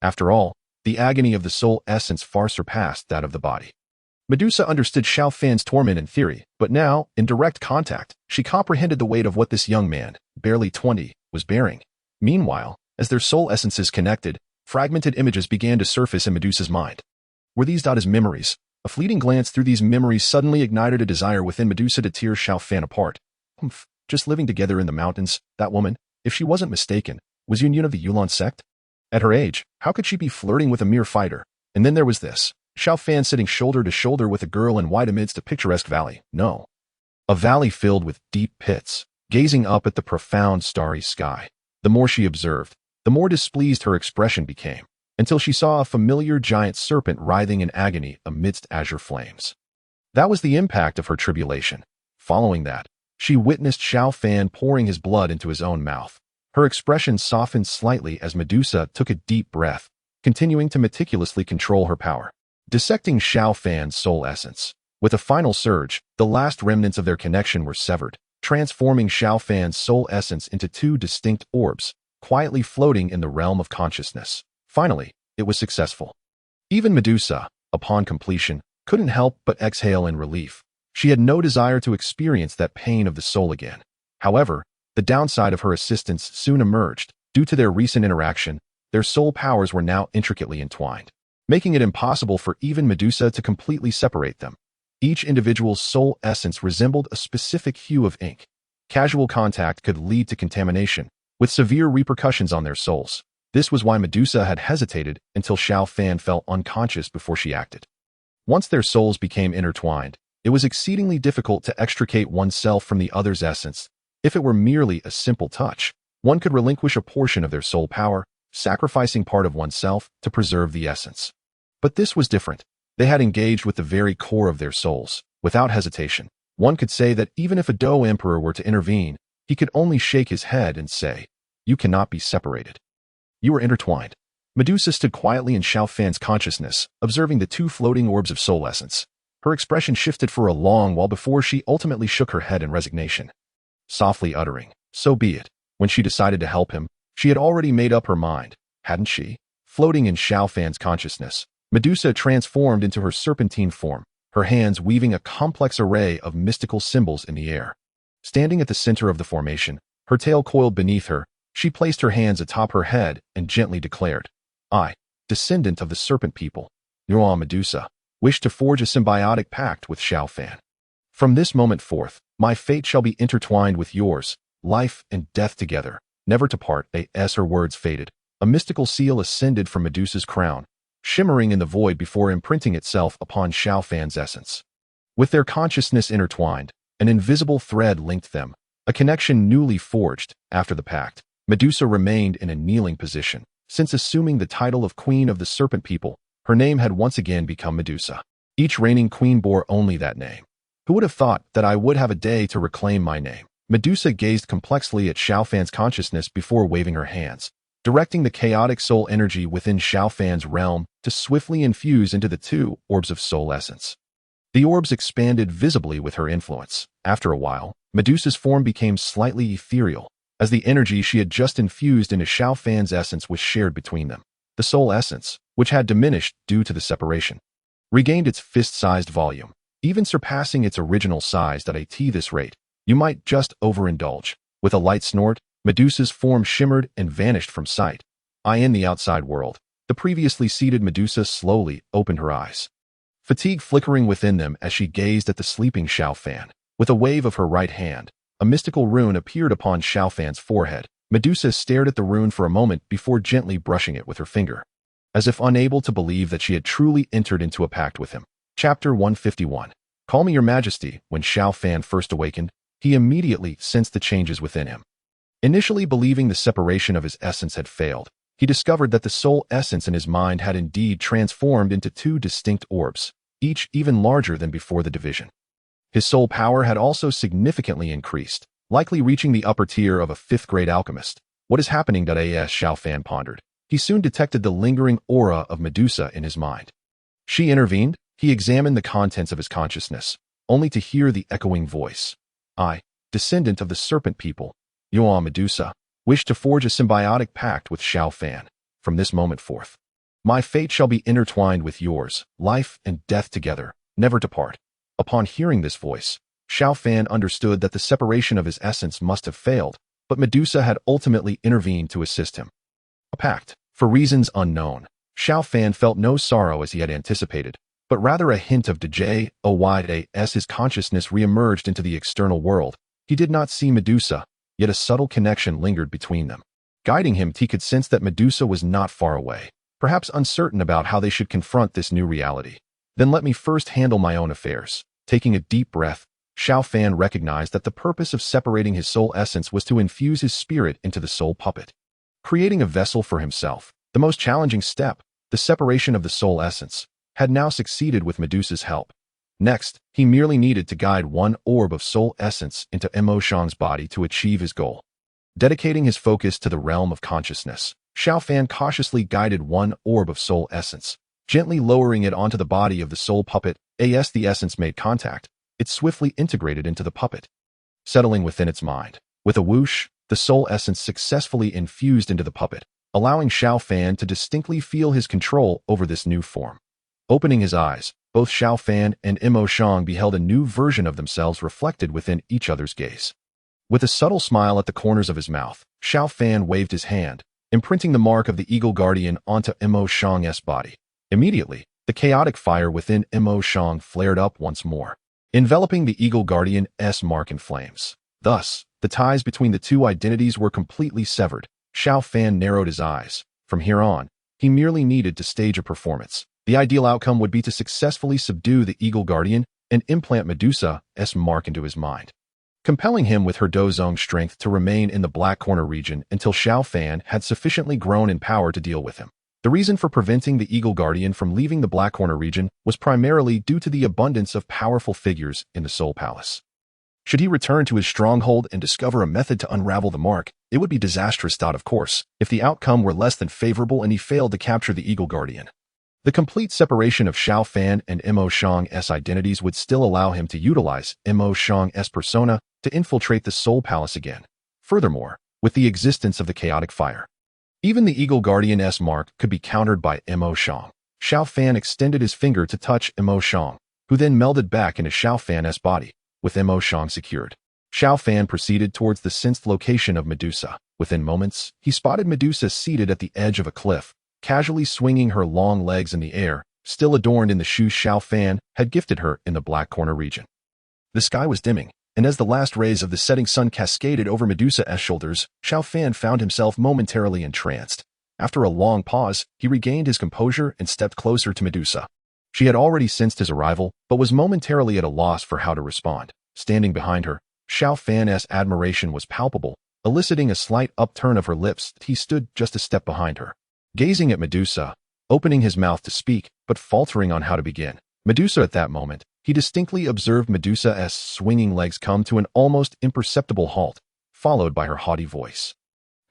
After all, the agony of the soul essence far surpassed that of the body. Medusa understood Xiao Fan's torment in theory, but now, in direct contact, she comprehended the weight of what this young man, barely 20, was bearing. Meanwhile, as their soul essences connected, fragmented images began to surface in Medusa's mind. Were these his memories? A fleeting glance through these memories suddenly ignited a desire within Medusa to tear Xiao Fan apart. Just living together in the mountains, that woman, if she wasn't mistaken, was Yun of the Yulan sect? At her age, how could she be flirting with a mere fighter? And then there was this. Xiao Fan sitting shoulder to shoulder with a girl in white amidst a picturesque valley. No. A valley filled with deep pits, gazing up at the profound starry sky. The more she observed, the more displeased her expression became, until she saw a familiar giant serpent writhing in agony amidst azure flames. That was the impact of her tribulation. Following that, she witnessed Xiao Fan pouring his blood into his own mouth. Her expression softened slightly as Medusa took a deep breath, continuing to meticulously control her power. Dissecting Xiao Fan's soul essence. With a final surge, the last remnants of their connection were severed, transforming Xiao Fan's soul essence into two distinct orbs, quietly floating in the realm of consciousness. Finally, it was successful. Even Medusa, upon completion, couldn't help but exhale in relief. She had no desire to experience that pain of the soul again. However, the downside of her assistance soon emerged. Due to their recent interaction, their soul powers were now intricately entwined, making it impossible for even Medusa to completely separate them. Each individual's soul essence resembled a specific hue of ink. Casual contact could lead to contamination, with severe repercussions on their souls. This was why Medusa had hesitated until Xiao Fan fell unconscious before she acted. Once their souls became intertwined, it was exceedingly difficult to extricate oneself from the other's essence. If it were merely a simple touch, one could relinquish a portion of their soul power, sacrificing part of oneself to preserve the essence. But this was different. They had engaged with the very core of their souls. Without hesitation, one could say that even if a Dou emperor were to intervene, he could only shake his head and say, "You cannot be separated. You are intertwined." Medusa stood quietly in Xiao Fan's consciousness, observing the two floating orbs of soul essence. Her expression shifted for a long while before she ultimately shook her head in resignation, softly uttering, "So be it." When she decided to help him, she had already made up her mind, hadn't she? Floating in Xiao Fan's consciousness, Medusa transformed into her serpentine form, her hands weaving a complex array of mystical symbols in the air. Standing at the center of the formation, her tail coiled beneath her, she placed her hands atop her head and gently declared, "I, descendant of the serpent people, Yao Medusa, wish to forge a symbiotic pact with Xiao Fan. From this moment forth, my fate shall be intertwined with yours, life and death together, never to part." As her words faded, a mystical seal ascended from Medusa's crown, shimmering in the void before imprinting itself upon Xiao Fan's essence. With their consciousness intertwined, an invisible thread linked them, a connection newly forged. After the pact, Medusa remained in a kneeling position. Since assuming the title of Queen of the Serpent People, her name had once again become Medusa. Each reigning queen bore only that name. Who would have thought that I would have a day to reclaim my name? Medusa gazed complexly at Xiao Fan's consciousness before waving her hands, directing the chaotic soul energy within Xiao Fan's realm to swiftly infuse into the two orbs of soul essence. The orbs expanded visibly with her influence. After a while, Medusa's form became slightly ethereal, as the energy she had just infused into Xiao Fan's essence was shared between them. The soul essence, which had diminished due to the separation, regained its fist-sized volume, even surpassing its original size. At this rate, you might just overindulge. With a light snort, Medusa's form shimmered and vanished from sight. In the outside world, the previously seated Medusa slowly opened her eyes, fatigue flickering within them as she gazed at the sleeping Xiao Fan. With a wave of her right hand, a mystical rune appeared upon Xiao Fan's forehead. Medusa stared at the rune for a moment before gently brushing it with her finger, as if unable to believe that she had truly entered into a pact with him. Chapter 151. Call me your majesty. When Xiao Fan first awakened, he immediately sensed the changes within him. Initially believing the separation of his essence had failed, he discovered that the soul essence in his mind had indeed transformed into two distinct orbs, each even larger than before the division. His soul power had also significantly increased, likely reaching the upper tier of a fifth-grade alchemist. What is happening? As Xiao Fan pondered, he soon detected the lingering aura of Medusa in his mind. She intervened. He examined the contents of his consciousness, only to hear the echoing voice. "I, descendant of the serpent people, Yao Medusa, wish to forge a symbiotic pact with Xiao Fan. From this moment forth, my fate shall be intertwined with yours, life and death together, never to part." Upon hearing this voice, Xiao Fan understood that the separation of his essence must have failed, but Medusa had ultimately intervened to assist him. A pact. For reasons unknown, Xiao Fan felt no sorrow as he had anticipated, but rather a hint of joy. As his consciousness re-emerged into the external world, he did not see Medusa, yet a subtle connection lingered between them. Guiding him, he could sense that Medusa was not far away, perhaps uncertain about how they should confront this new reality. Then let me first handle my own affairs. Taking a deep breath, Xiao Fan recognized that the purpose of separating his soul essence was to infuse his spirit into the soul puppet, creating a vessel for himself. The most challenging step, the separation of the soul essence, had now succeeded with Medusa's help. Next, he merely needed to guide one orb of soul essence into Mo Shang's body to achieve his goal. Dedicating his focus to the realm of consciousness, Xiao Fan cautiously guided one orb of soul essence, gently lowering it onto the body of the soul puppet. As the essence made contact, it swiftly integrated into the puppet, settling within its mind. With a whoosh, the soul essence successfully infused into the puppet, allowing Xiao Fan to distinctly feel his control over this new form. Opening his eyes, both Xiao Fan and Imo Shang beheld a new version of themselves reflected within each other's gaze. With a subtle smile at the corners of his mouth, Xiao Fan waved his hand, imprinting the mark of the Eagle Guardian onto Imo Shang's body. Immediately, the chaotic fire within Imo Shang flared up once more, enveloping the Eagle Guardian's mark in flames. Thus, the ties between the two identities were completely severed. Xiao Fan narrowed his eyes. From here on, he merely needed to stage a performance. The ideal outcome would be to successfully subdue the Eagle Guardian and implant Medusa's mark into his mind, compelling him with her Dozong strength to remain in the Black Corner region until Xiao Fan had sufficiently grown in power to deal with him. The reason for preventing the Eagle Guardian from leaving the Black Corner region was primarily due to the abundance of powerful figures in the Soul Palace. Should he return to his stronghold and discover a method to unravel the mark, it would be disastrous. Of course, if the outcome were less than favorable and he failed to capture the Eagle Guardian. The complete separation of Xiao Fan and Imo Shang's identities would still allow him to utilize Imo Shang's persona to infiltrate the Soul Palace again. Furthermore, with the existence of the chaotic fire, even the Eagle Guardian's mark could be countered by Imo Shang. Xiao Fan extended his finger to touch Imo Shang, who then melded back into Xiao Fan's body, with Imo Shang secured. Xiao Fan proceeded towards the sensed location of Medusa. Within moments, he spotted Medusa seated at the edge of a cliff, casually swinging her long legs in the air, still adorned in the shoes Xiao Fan had gifted her in the Black Corner region. The sky was dimming, and as the last rays of the setting sun cascaded over Medusa's shoulders, Xiao Fan found himself momentarily entranced. After a long pause, he regained his composure and stepped closer to Medusa. She had already sensed his arrival, but was momentarily at a loss for how to respond. Standing behind her, Xiao Fan's admiration was palpable, eliciting a slight upturn of her lips. He stood just a step behind her, gazing at Medusa, opening his mouth to speak, but faltering on how to begin. Medusa at that moment, he distinctly observed Medusa's swinging legs come to an almost imperceptible halt, followed by her haughty voice.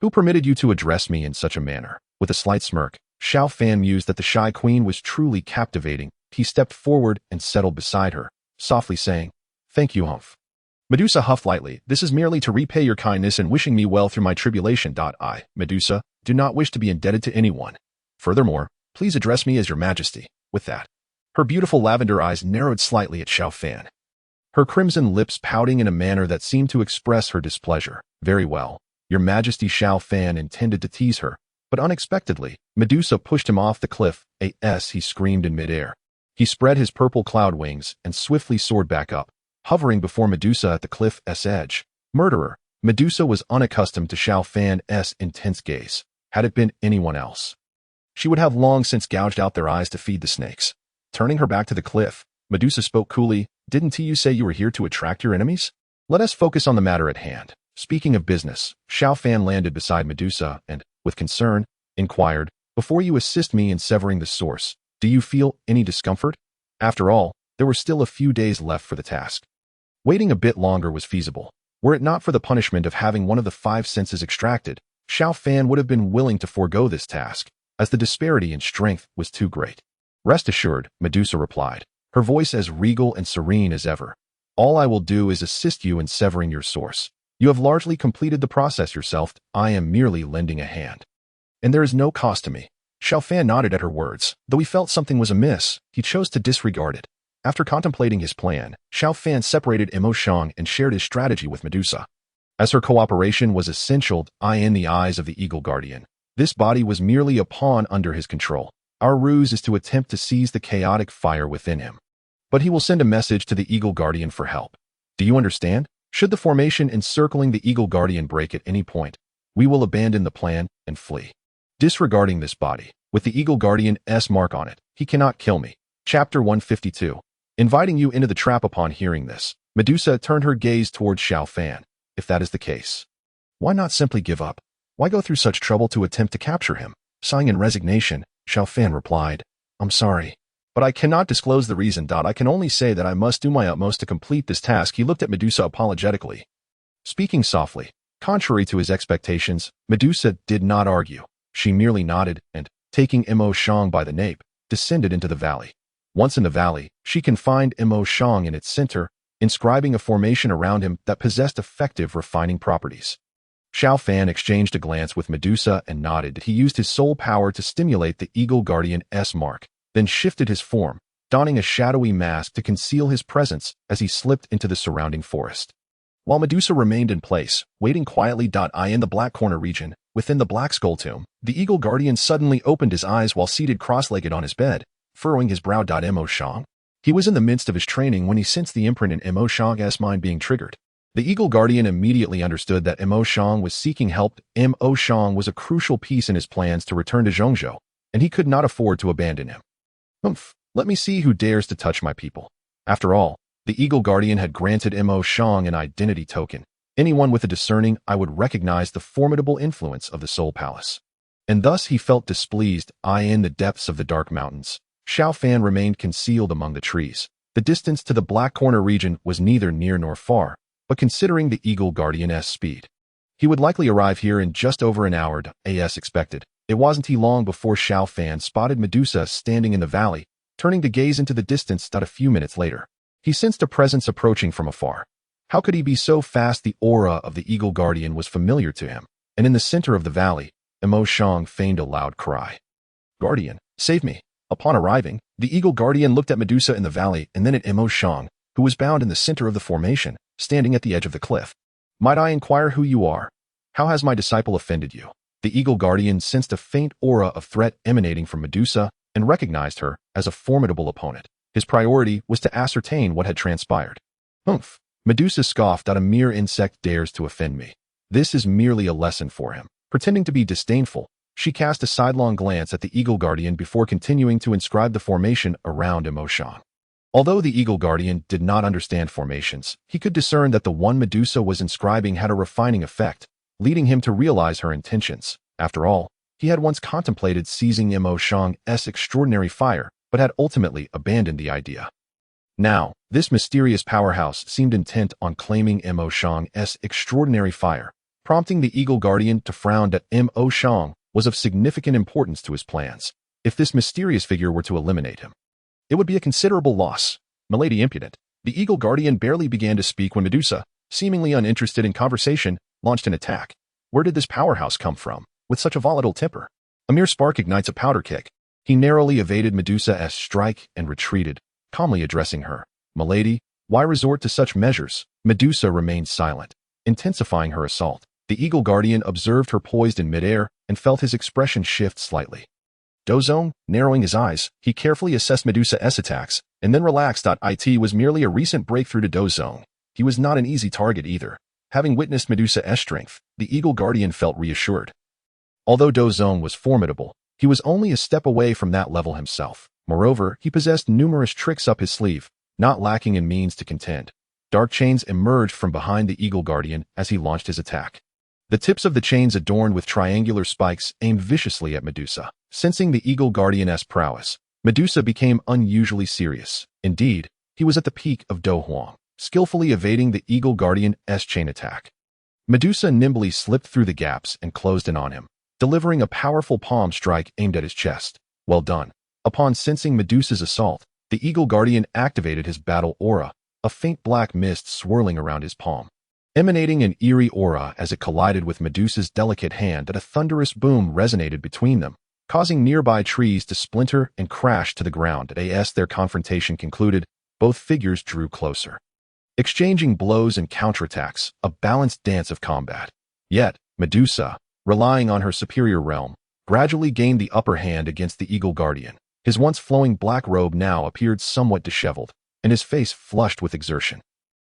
"Who permitted you to address me in such a manner?" With a slight smirk, Xiao Fan mused that the shy queen was truly captivating. He stepped forward and settled beside her, softly saying, "Thank you, Humph." Medusa huffed lightly. "This is merely to repay your kindness and wishing me well through my tribulation. I, Medusa, do not wish to be indebted to anyone. Furthermore, please address me as your majesty." With that, her beautiful lavender eyes narrowed slightly at Xiao Fan, her crimson lips pouting in a manner that seemed to express her displeasure. "Very well, your majesty." Xiao Fan intended to tease her, but unexpectedly, Medusa pushed him off the cliff. He screamed in midair. He spread his purple cloud wings and swiftly soared back up, hovering before Medusa at the cliff's edge. Murderer! Medusa was unaccustomed to Xiao Fan's intense gaze. Had it been anyone else, she would have long since gouged out their eyes to feed the snakes. Turning her back to the cliff, Medusa spoke coolly. "Didn't you say you were here to attract your enemies? Let us focus on the matter at hand." Speaking of business, Xiao Fan landed beside Medusa and, with concern, inquired, "Before you assist me in severing the source, do you feel any discomfort?" After all, there were still a few days left for the task. Waiting a bit longer was feasible. Were it not for the punishment of having one of the 5 senses extracted, Xiao Fan would have been willing to forego this task, as the disparity in strength was too great. "Rest assured," Medusa replied, her voice as regal and serene as ever. "All I will do is assist you in severing your source. You have largely completed the process yourself. I am merely lending a hand. And there is no cost to me." Xiao Fan nodded at her words. Though he felt something was amiss, he chose to disregard it. After contemplating his plan, Xiao Fan separated Imo Shang and shared his strategy with Medusa. As her cooperation was essential, in the eyes of the Eagle Guardian, this body was merely a pawn under his control. Our ruse is to attempt to seize the chaotic fire within him. But he will send a message to the Eagle Guardian for help. Do you understand? Should the formation encircling the Eagle Guardian break at any point, we will abandon the plan and flee. Disregarding this body, with the Eagle Guardian's mark on it, he cannot kill me. Chapter 152. Inviting you into the trap. Upon hearing this, Medusa turned her gaze towards Xiao Fan. "If that is the case, why not simply give up? Why go through such trouble to attempt to capture him?" Sighing in resignation, Xiao Fan replied, "I'm sorry, but I cannot disclose the reason. I can only say that I must do my utmost to complete this task." He looked at Medusa apologetically, speaking softly. Contrary to his expectations, Medusa did not argue. She merely nodded and, taking Imo Shang by the nape, descended into the valley. Once in the valley, she confined Imo Shang in its center, inscribing a formation around him that possessed effective refining properties. Xiao Fan exchanged a glance with Medusa and nodded that he used his soul power to stimulate the Eagle Guardian's mark, then shifted his form, donning a shadowy mask to conceal his presence as he slipped into the surrounding forest. While Medusa remained in place, waiting quietly. In the Black Corner region, within the Black Skull Tomb, the Eagle Guardian suddenly opened his eyes while seated cross-legged on his bed, furrowing his brow. Mo Shang. He was in the midst of his training when he sensed the imprint in Mo Shang's mind being triggered. The Eagle Guardian immediately understood that Mo Shang was seeking help. Mo Shang was a crucial piece in his plans to return to Zhongzhou, and he could not afford to abandon him. Let me see who dares to touch my people. After all, the Eagle Guardian had granted Mo Shang an identity token. Anyone with a discerning eye would recognize the formidable influence of the Soul Palace. And thus he felt displeased. In the depths of the dark mountains, Xiao Fan remained concealed among the trees. The distance to the Black Corner region was neither near nor far, but considering the Eagle Guardian's speed, he would likely arrive here in just over an hour. As expected, it wasn't long before Xiao Fan spotted Medusa standing in the valley, turning to gaze into the distance. A few minutes later, he sensed a presence approaching from afar. How could he be so fast? The aura of the Eagle Guardian was familiar to him, and in the center of the valley, Mo Shang feigned a loud cry. "Guardian, save me!" Upon arriving, the Eagle Guardian looked at Medusa in the valley and then at Mo Shang, who was bound in the center of the formation, standing at the edge of the cliff. "Might I inquire who you are? How has my disciple offended you?" The Eagle Guardian sensed a faint aura of threat emanating from Medusa and recognized her as a formidable opponent. His priority was to ascertain what had transpired. Medusa scoffed. "A mere insect dares to offend me. This is merely a lesson for him." Pretending to be disdainful, she cast a sidelong glance at the Eagle Guardian before continuing to inscribe the formation around Mo Shang. Although the Eagle Guardian did not understand formations, he could discern that the one Medusa was inscribing had a refining effect, leading him to realize her intentions. After all, he had once contemplated seizing Mo Shang's extraordinary fire, but had ultimately abandoned the idea. Now, this mysterious powerhouse seemed intent on claiming Mo Shang's extraordinary fire, prompting the Eagle Guardian to frown. Mo Shang was of significant importance to his plans. If this mysterious figure were to eliminate him, it would be a considerable loss. "Milady impudent." The Eagle Guardian barely began to speak when Medusa, seemingly uninterested in conversation, launched an attack. Where did this powerhouse come from, with such a volatile temper? A mere spark ignites a powder keg. He narrowly evaded Medusa's strike and retreated, calmly addressing her. "Milady, why resort to such measures?" Medusa remained silent, intensifying her assault. The Eagle Guardian observed her poised in midair and felt his expression shift slightly. Dozong, narrowing his eyes, he carefully assessed Medusa's attacks, and then relaxed. It was merely a recent breakthrough to Dozong. He was not an easy target either. Having witnessed Medusa's strength, the Eagle Guardian felt reassured. Although Dozong was formidable, he was only a step away from that level himself. Moreover, he possessed numerous tricks up his sleeve, not lacking in means to contend. Dark chains emerged from behind the Eagle Guardian as he launched his attack. The tips of the chains adorned with triangular spikes aimed viciously at Medusa. Sensing the Eagle Guardian's prowess, Medusa became unusually serious. Indeed, he was at the peak of Do Huang, skillfully evading the Eagle Guardian's chain attack. Medusa nimbly slipped through the gaps and closed in on him, delivering a powerful palm strike aimed at his chest. Well done. Upon sensing Medusa's assault, the Eagle Guardian activated his battle aura, a faint black mist swirling around his palm, emanating an eerie aura as it collided with Medusa's delicate hand. A thunderous boom resonated between them, causing nearby trees to splinter and crash to the ground. As their confrontation concluded, both figures drew closer, exchanging blows and counterattacks, a balanced dance of combat. Yet, Medusa, relying on her superior realm, gradually gained the upper hand against the Eagle Guardian. His once flowing black robe now appeared somewhat disheveled, and his face flushed with exertion.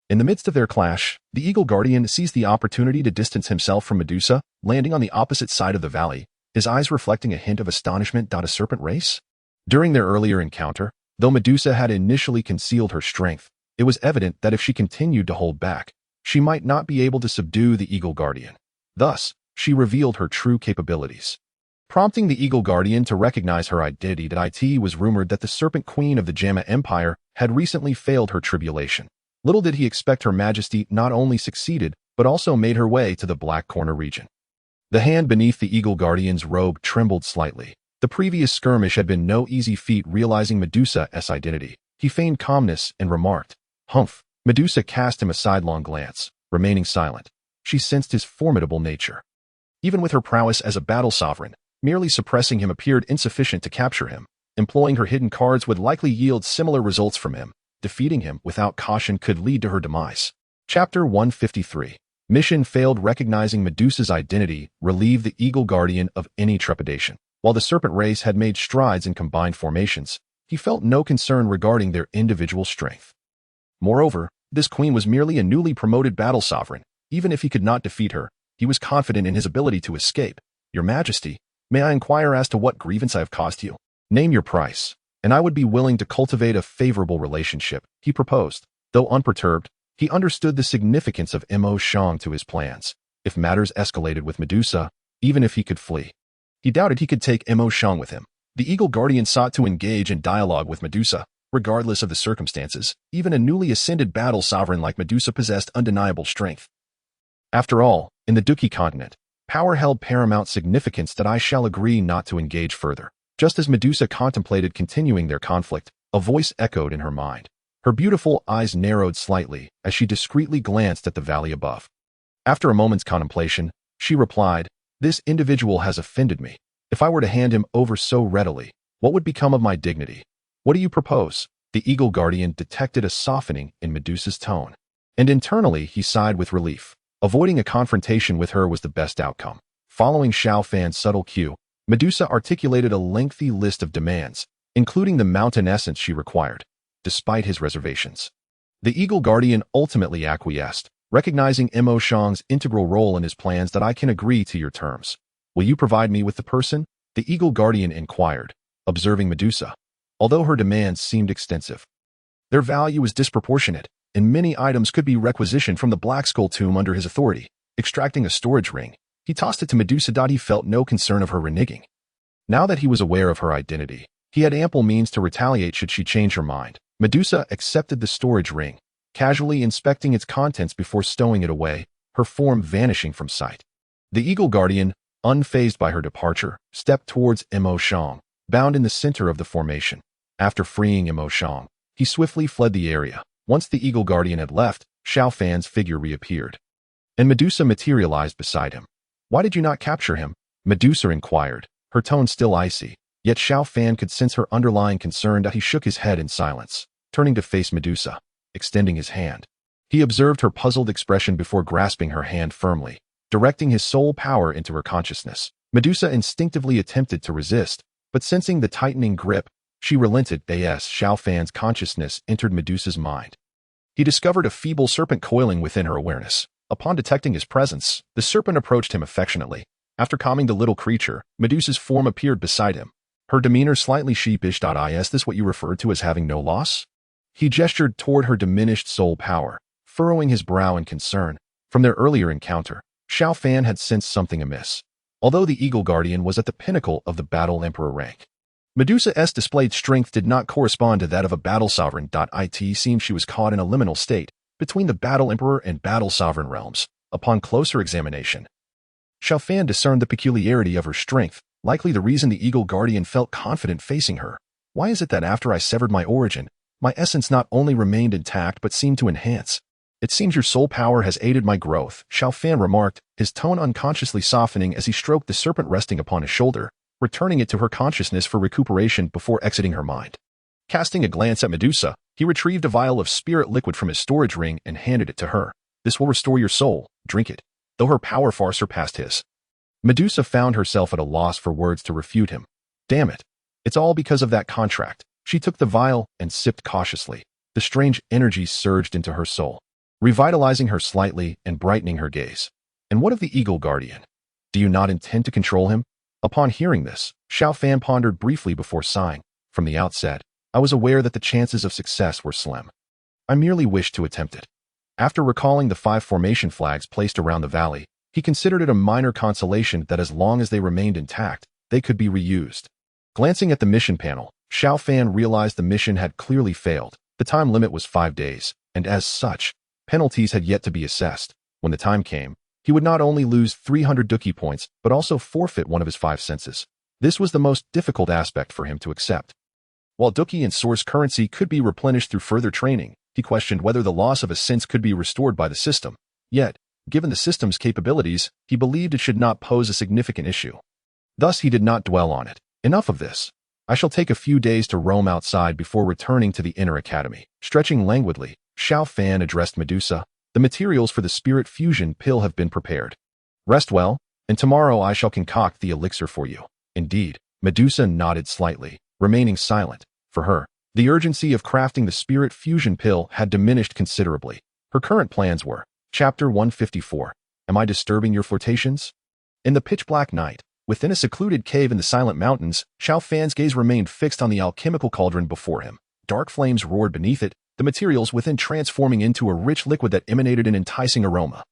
In the midst of their clash, the Eagle Guardian seized the opportunity to distance himself from Medusa, landing on the opposite side of the valley, his eyes reflecting a hint of astonishment. A serpent race? During their earlier encounter, though Medusa had initially concealed her strength, it was evident that if she continued to hold back, she might not be able to subdue the Eagle Guardian. Thus, she revealed her true capabilities, prompting the Eagle Guardian to recognize her identity. It was rumored that the Serpent Queen of the Jamma Empire had recently failed her tribulation. Little did he expect Her Majesty not only succeeded, but also made her way to the Black Corner region. The hand beneath the Eagle Guardian's robe trembled slightly. The previous skirmish had been no easy feat. Realizing Medusa's identity, he feigned calmness and remarked, "Humph." Medusa cast him a sidelong glance, remaining silent. she sensed his formidable nature. Even with her prowess as a battle sovereign, merely suppressing him appeared insufficient to capture him. Employing her hidden cards would likely yield similar results from him. Defeating him without caution could lead to her demise. Chapter 153. Mission failed. Recognizing Medusa's identity relieved the Eagle Guardian of any trepidation. While the serpent race had made strides in combined formations, he felt no concern regarding their individual strength. Moreover, this queen was merely a newly promoted battle sovereign. Even if he could not defeat her, he was confident in his ability to escape. Your Majesty, may I inquire as to what grievance I have caused you? Name your price, and I would be willing to cultivate a favorable relationship, he proposed. Though unperturbed, he understood the significance of Mo Shang to his plans. If matters escalated with Medusa, even if he could flee, he doubted he could take Mo Shang with him. The Eagle Guardian sought to engage in dialogue with Medusa, regardless of the circumstances. Even a newly ascended battle sovereign like Medusa possessed undeniable strength. After all, in the Duki continent, power held paramount significance. That I shall agree not to engage further. Just as Medusa contemplated continuing their conflict, a voice echoed in her mind. Her beautiful eyes narrowed slightly as she discreetly glanced at the valley above. After a moment's contemplation, she replied, "This individual has offended me. If I were to hand him over so readily, what would become of my dignity? What do you propose?" The Eagle Guardian detected a softening in Medusa's tone, and internally he sighed with relief. Avoiding a confrontation with her was the best outcome. Following Xiao Fan's subtle cue, Medusa articulated a lengthy list of demands, including the mountain essence she required. Despite his reservations, the Eagle Guardian ultimately acquiesced, recognizing Mo Shang's integral role in his plans. "That I can agree to your terms. Will you provide me with the person?" the Eagle Guardian inquired, observing Medusa. Although her demands seemed extensive, their value was disproportionate, and many items could be requisitioned from the Black Skull tomb under his authority. Extracting a storage ring, he tossed it to Medusa. He felt no concern of her reneging. Now that he was aware of her identity, he had ample means to retaliate should she change her mind. Medusa accepted the storage ring, casually inspecting its contents before stowing it away, her form vanishing from sight. The Eagle Guardian, unfazed by her departure, stepped towards Mo Shang, bound in the center of the formation. After freeing Mo Shang, he swiftly fled the area. Once the Eagle Guardian had left, Xiao Fan's figure reappeared, and Medusa materialized beside him. "Why did you not capture him?" Medusa inquired, her tone still icy. Yet Xiao Fan could sense her underlying concern. He shook his head in silence, turning to face Medusa, extending his hand. He observed her puzzled expression before grasping her hand firmly, directing his soul power into her consciousness. Medusa instinctively attempted to resist, but sensing the tightening grip, she relented. Xiao Fan's consciousness entered Medusa's mind. He discovered a feeble serpent coiling within her awareness. Upon detecting his presence, the serpent approached him affectionately. After calming the little creature, Medusa's form appeared beside him, her demeanor slightly sheepish. "Is this what you referred to as having no loss?" He gestured toward her diminished soul power, furrowing his brow in concern. From their earlier encounter, Xiao Fan had sensed something amiss. Although the Eagle Guardian was at the pinnacle of the Battle Emperor rank, Medusa's displayed strength did not correspond to that of a battle sovereign. It seemed she was caught in a liminal state between the Battle Emperor and Battle Sovereign realms. Upon closer examination, Xiao Fan discerned the peculiarity of her strength, likely the reason the Eagle Guardian felt confident facing her. "Why is it that after I severed my origin, my essence not only remained intact but seemed to enhance?" "It seems your soul power has aided my growth," Xiao Fan remarked, his tone unconsciously softening as he stroked the serpent resting upon his shoulder, returning it to her consciousness for recuperation before exiting her mind. Casting a glance at Medusa, he retrieved a vial of spirit liquid from his storage ring and handed it to her. "This will restore your soul, drink it." Though her power far surpassed his, Medusa found herself at a loss for words to refute him. "Damn it. It's all because of that contract." She took the vial and sipped cautiously. The strange energy surged into her soul, revitalizing her slightly and brightening her gaze. "And what of the Eagle Guardian? Do you not intend to control him?" Upon hearing this, Xiao Fan pondered briefly before sighing. "From the outset, I was aware that the chances of success were slim. I merely wished to attempt it." After recalling the 5 formation flags placed around the valley, he considered it a minor consolation that as long as they remained intact, they could be reused. Glancing at the mission panel, Xiao Fan realized the mission had clearly failed. The time limit was 5 days, and as such, penalties had yet to be assessed. When the time came, he would not only lose 300 Duki points, but also forfeit one of his 5 senses. This was the most difficult aspect for him to accept. While Duki and source currency could be replenished through further training, he questioned whether the loss of a sense could be restored by the system. Yet, Given the system's capabilities, he believed it should not pose a significant issue. Thus, he did not dwell on it. Enough of this. I shall take a few days to roam outside before returning to the inner academy. Stretching languidly, Xiao Fan addressed Medusa. The materials for the spirit fusion pill have been prepared. Rest well, and tomorrow I shall concoct the elixir for you. Indeed, Medusa nodded slightly, remaining silent. For her, the urgency of crafting the spirit fusion pill had diminished considerably. Her current plans were, Chapter 154. Am I disturbing your flirtations? In the pitch-black night, within a secluded cave in the silent mountains, Xiao Fan's gaze remained fixed on the alchemical cauldron before him. Dark flames roared beneath it, the materials within transforming into a rich liquid that emanated an enticing aroma.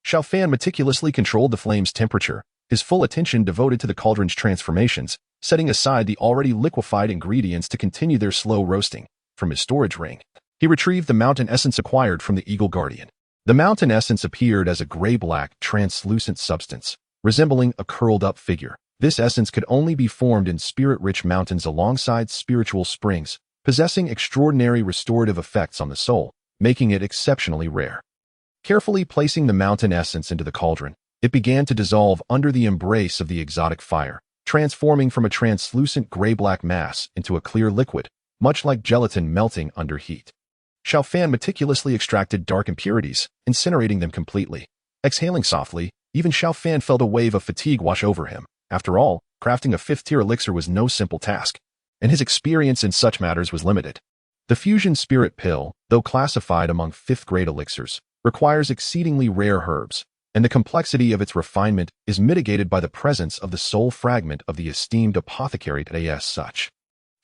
Xiao Fan meticulously controlled the flame's temperature, his full attention devoted to the cauldron's transformations, setting aside the already liquefied ingredients to continue their slow roasting. From his storage ring, he retrieved the mountain essence acquired from the Eagle Guardian. The mountain essence appeared as a gray-black, translucent substance, resembling a curled-up figure. This essence could only be formed in spirit-rich mountains alongside spiritual springs, possessing extraordinary restorative effects on the soul, making it exceptionally rare. Carefully placing the mountain essence into the cauldron, it began to dissolve under the embrace of the exotic fire, transforming from a translucent gray-black mass into a clear liquid, much like gelatin melting under heat. Xiao Fan meticulously extracted dark impurities, incinerating them completely. Exhaling softly, even Xiao Fan felt a wave of fatigue wash over him. After all, crafting a fifth-tier elixir was no simple task, and his experience in such matters was limited. The fusion spirit pill, though classified among fifth-grade elixirs, requires exceedingly rare herbs, and the complexity of its refinement is mitigated by the presence of the soul fragment of the esteemed apothecary as such.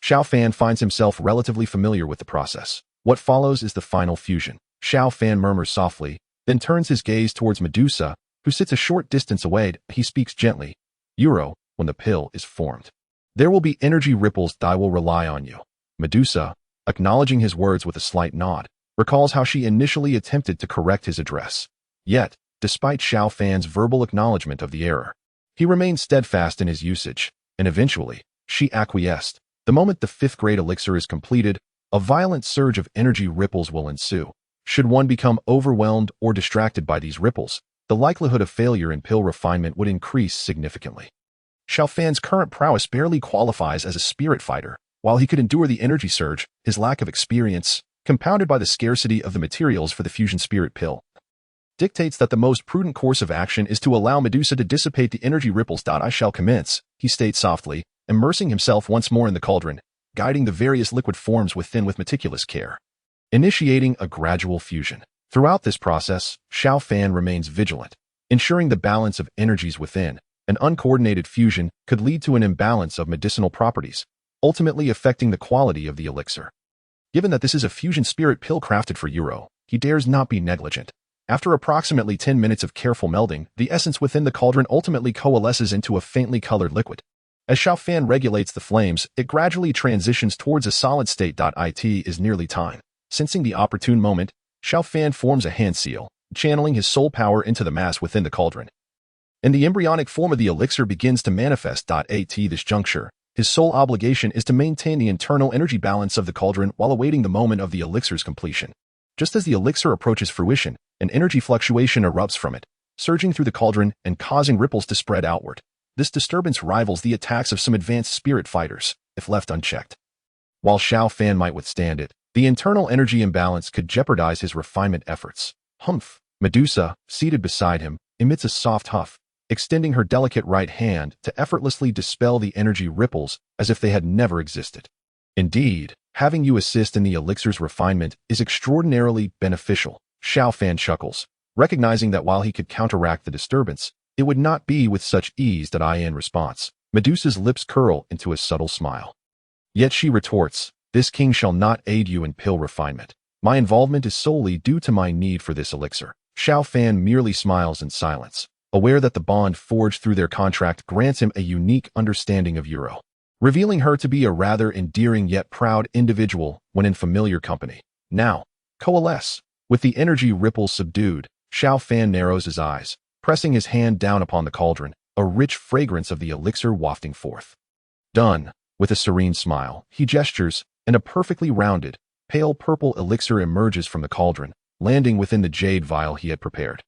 Xiao Fan finds himself relatively familiar with the process. What follows is the final fusion. Xiao Fan murmurs softly, then turns his gaze towards Medusa, who sits a short distance away. He speaks gently. Euro, when the pill is formed, there will be energy ripples that I will rely on you. Medusa, acknowledging his words with a slight nod, recalls how she initially attempted to correct his address. Yet, despite Xiao Fan's verbal acknowledgement of the error, he remained steadfast in his usage, and eventually, she acquiesced. The moment the fifth-grade elixir is completed, a violent surge of energy ripples will ensue. Should one become overwhelmed or distracted by these ripples, the likelihood of failure in pill refinement would increase significantly. Xiao Fan's current prowess barely qualifies as a spirit fighter. While he could endure the energy surge, his lack of experience, compounded by the scarcity of the materials for the fusion spirit pill, dictates that the most prudent course of action is to allow Medusa to dissipate the energy ripples. I shall commence, he states softly, immersing himself once more in the cauldron, guiding the various liquid forms within with meticulous care. Initiating a gradual fusion. Throughout this process, Xiao Fan remains vigilant, ensuring the balance of energies within. An uncoordinated fusion could lead to an imbalance of medicinal properties, ultimately affecting the quality of the elixir. Given that this is a fusion spirit pill crafted for Euro, he dares not be negligent. After approximately 10 minutes of careful melding, the essence within the cauldron ultimately coalesces into a faintly colored liquid. As Xiao Fan regulates the flames, it gradually transitions towards a solid state. It is nearly time. Sensing the opportune moment, Xiao Fan forms a hand seal, channeling his soul power into the mass within the cauldron. And the embryonic form of the elixir begins to manifest. At this juncture, his sole obligation is to maintain the internal energy balance of the cauldron while awaiting the moment of the elixir's completion. Just as the elixir approaches fruition, an energy fluctuation erupts from it, surging through the cauldron and causing ripples to spread outward. This disturbance rivals the attacks of some advanced spirit fighters, if left unchecked. While Xiao Fan might withstand it, the internal energy imbalance could jeopardize his refinement efforts. Humph! Medusa, seated beside him, emits a soft huff, extending her delicate right hand to effortlessly dispel the energy ripples as if they had never existed. Indeed, having you assist in the elixir's refinement is extraordinarily beneficial. Xiao Fan chuckles, recognizing that while he could counteract the disturbance, it would not be with such ease. In response, Medusa's lips curl into a subtle smile. Yet she retorts, "This king shall not aid you in pill refinement. My involvement is solely due to my need for this elixir." Xiao Fan merely smiles in silence, aware that the bond forged through their contract grants him a unique understanding of Euro, revealing her to be a rather endearing yet proud individual when in familiar company. Now, coalesce. With the energy ripples subdued, Xiao Fan narrows his eyes, pressing his hand down upon the cauldron, a rich fragrance of the elixir wafting forth. Done. With a serene smile, he gestures, and a perfectly rounded, pale purple elixir emerges from the cauldron, landing within the jade vial he had prepared.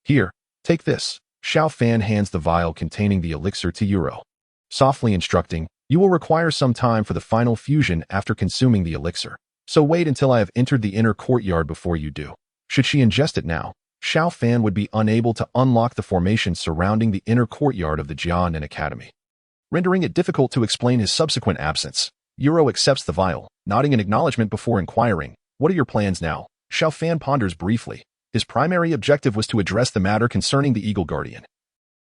Here, take this. Xiao Fan hands the vial containing the elixir to Yuro. Softly instructing, you will require some time for the final fusion after consuming the elixir. So wait until I have entered the inner courtyard before you do. Should she ingest it now, Xiao Fan would be unable to unlock the formation surrounding the inner courtyard of the Jianan Academy, rendering it difficult to explain his subsequent absence. Yuro accepts the vial, nodding in acknowledgement before inquiring, what are your plans now? Xiao Fan ponders briefly. His primary objective was to address the matter concerning the Eagle Guardian.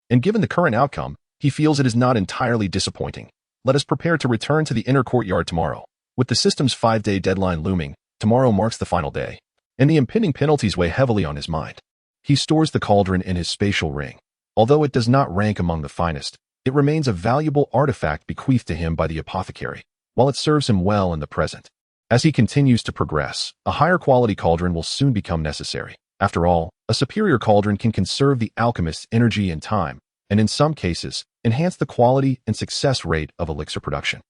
And given the current outcome, he feels it is not entirely disappointing. Let us prepare to return to the inner courtyard tomorrow. With the system's 5-day deadline looming, tomorrow marks the final day, and the impending penalties weigh heavily on his mind. He stores the cauldron in his spatial ring. Although it does not rank among the finest, it remains a valuable artifact bequeathed to him by the apothecary, while it serves him well in the present. As he continues to progress, a higher quality cauldron will soon become necessary. After all, a superior cauldron can conserve the alchemist's energy and time, and in some cases, enhance the quality and success rate of elixir production.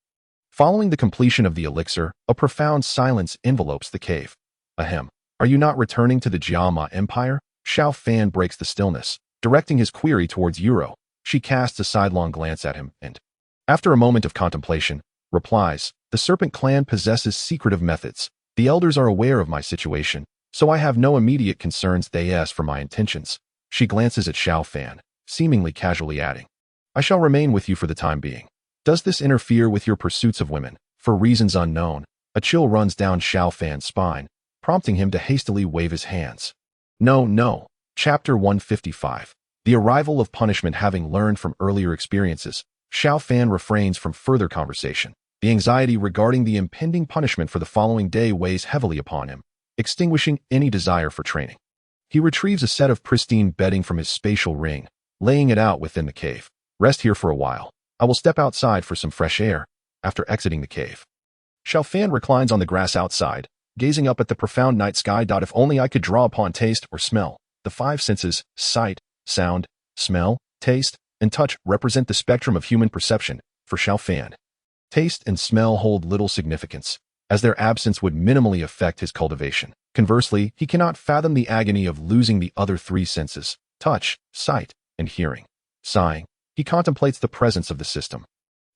Following the completion of the elixir, a profound silence envelopes the cave. Ahem. Are you not returning to the Jiama Empire? Xiao Fan breaks the stillness, directing his query towards Yuro. She casts a sidelong glance at him and, after a moment of contemplation, replies, the Serpent Clan possesses secretive methods. The elders are aware of my situation, so I have no immediate concerns as for my intentions. She glances at Xiao Fan, seemingly casually adding, I shall remain with you for the time being. Does this interfere with your pursuits of women? For reasons unknown, a chill runs down Xiao Fan's spine, prompting him to hastily wave his hands. No. Chapter 155. The arrival of punishment. Having learned from earlier experiences, Xiao Fan refrains from further conversation. The anxiety regarding the impending punishment for the following day weighs heavily upon him, extinguishing any desire for training. He retrieves a set of pristine bedding from his spatial ring, laying it out within the cave. Rest here for a while. I will step outside for some fresh air. After exiting the cave, Xiao Fan reclines on the grass outside, gazing up at the profound night sky. If only I could draw upon taste or smell. The five senses, sight, sound, smell, taste, and touch, represent the spectrum of human perception. For Xiao Fan, taste and smell hold little significance, as their absence would minimally affect his cultivation. Conversely, he cannot fathom the agony of losing the other three senses, touch, sight, and hearing. Sighing, he contemplates the presence of the system,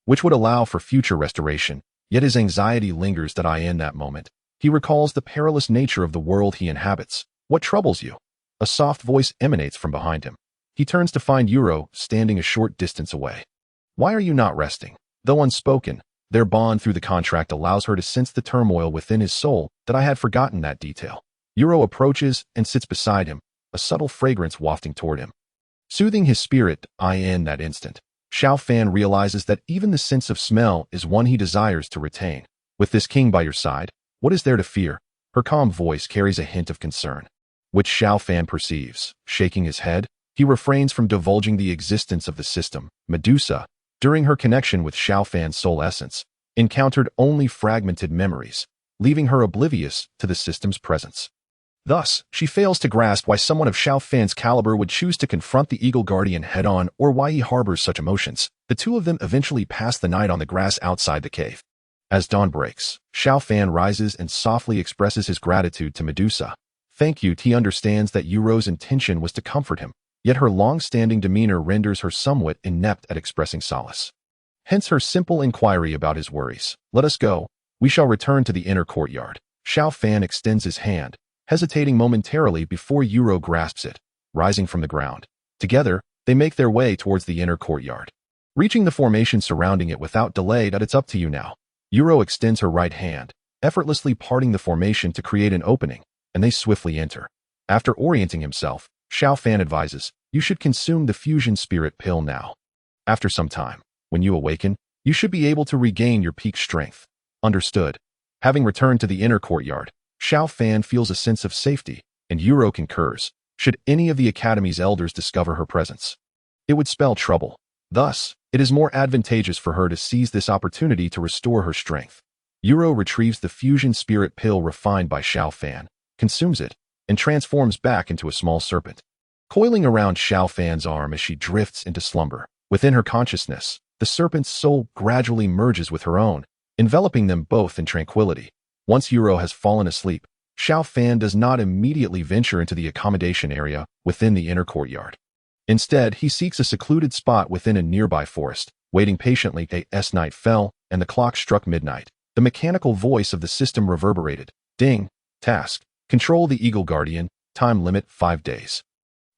which would allow for future restoration, yet his anxiety lingers in that moment. He recalls the perilous nature of the world he inhabits. What troubles you? A soft voice emanates from behind him. He turns to find Yuro standing a short distance away. Why are you not resting? Though unspoken, their bond through the contract allows her to sense the turmoil within his soul. I had forgotten that detail. Yuro approaches and sits beside him, a subtle fragrance wafting toward him, soothing his spirit. In that instant, Xiao Fan realizes that even the sense of smell is one he desires to retain. With this king by your side, what is there to fear? Her calm voice carries a hint of concern, which Xiao Fan perceives. Shaking his head, he refrains from divulging the existence of the system. Medusa, during her connection with Xiao Fan's soul essence, encountered only fragmented memories, leaving her oblivious to the system's presence. Thus, she fails to grasp why someone of Xiao Fan's caliber would choose to confront the Eagle Guardian head-on, or why he harbors such emotions. The two of them eventually pass the night on the grass outside the cave. As dawn breaks, Xiao Fan rises and softly expresses his gratitude to Medusa. Thank you. He understands that Yuro's intention was to comfort him, yet her long-standing demeanor renders her somewhat inept at expressing solace. Hence her simple inquiry about his worries. Let us go. We shall return to the inner courtyard. Xiao Fan extends his hand, hesitating momentarily before Yuro grasps it, rising from the ground. Together, they make their way towards the inner courtyard, reaching the formation surrounding it without delay. It's up to you now. Yuro extends her right hand, effortlessly parting the formation to create an opening, and they swiftly enter. After orienting himself, Xiao Fan advises, you should consume the fusion spirit pill now. After some time, when you awaken, you should be able to regain your peak strength. Understood. Having returned to the inner courtyard, Xiao Fan feels a sense of safety, and Yuro concurs. Should any of the Academy's elders discover her presence, it would spell trouble. Thus, it is more advantageous for her to seize this opportunity to restore her strength. Yuro retrieves the fusion spirit pill refined by Xiao Fan, consumes it, and transforms back into a small serpent, coiling around Xiao Fan's arm as she drifts into slumber. Within her consciousness, the serpent's soul gradually merges with her own, enveloping them both in tranquility. Once Yuro has fallen asleep, Xiao Fan does not immediately venture into the accommodation area within the inner courtyard. Instead, he seeks a secluded spot within a nearby forest, waiting patiently. As night fell and the clock struck midnight. The mechanical voice of the system reverberated. Ding. Task. Control the Eagle Guardian. Time limit 5 days.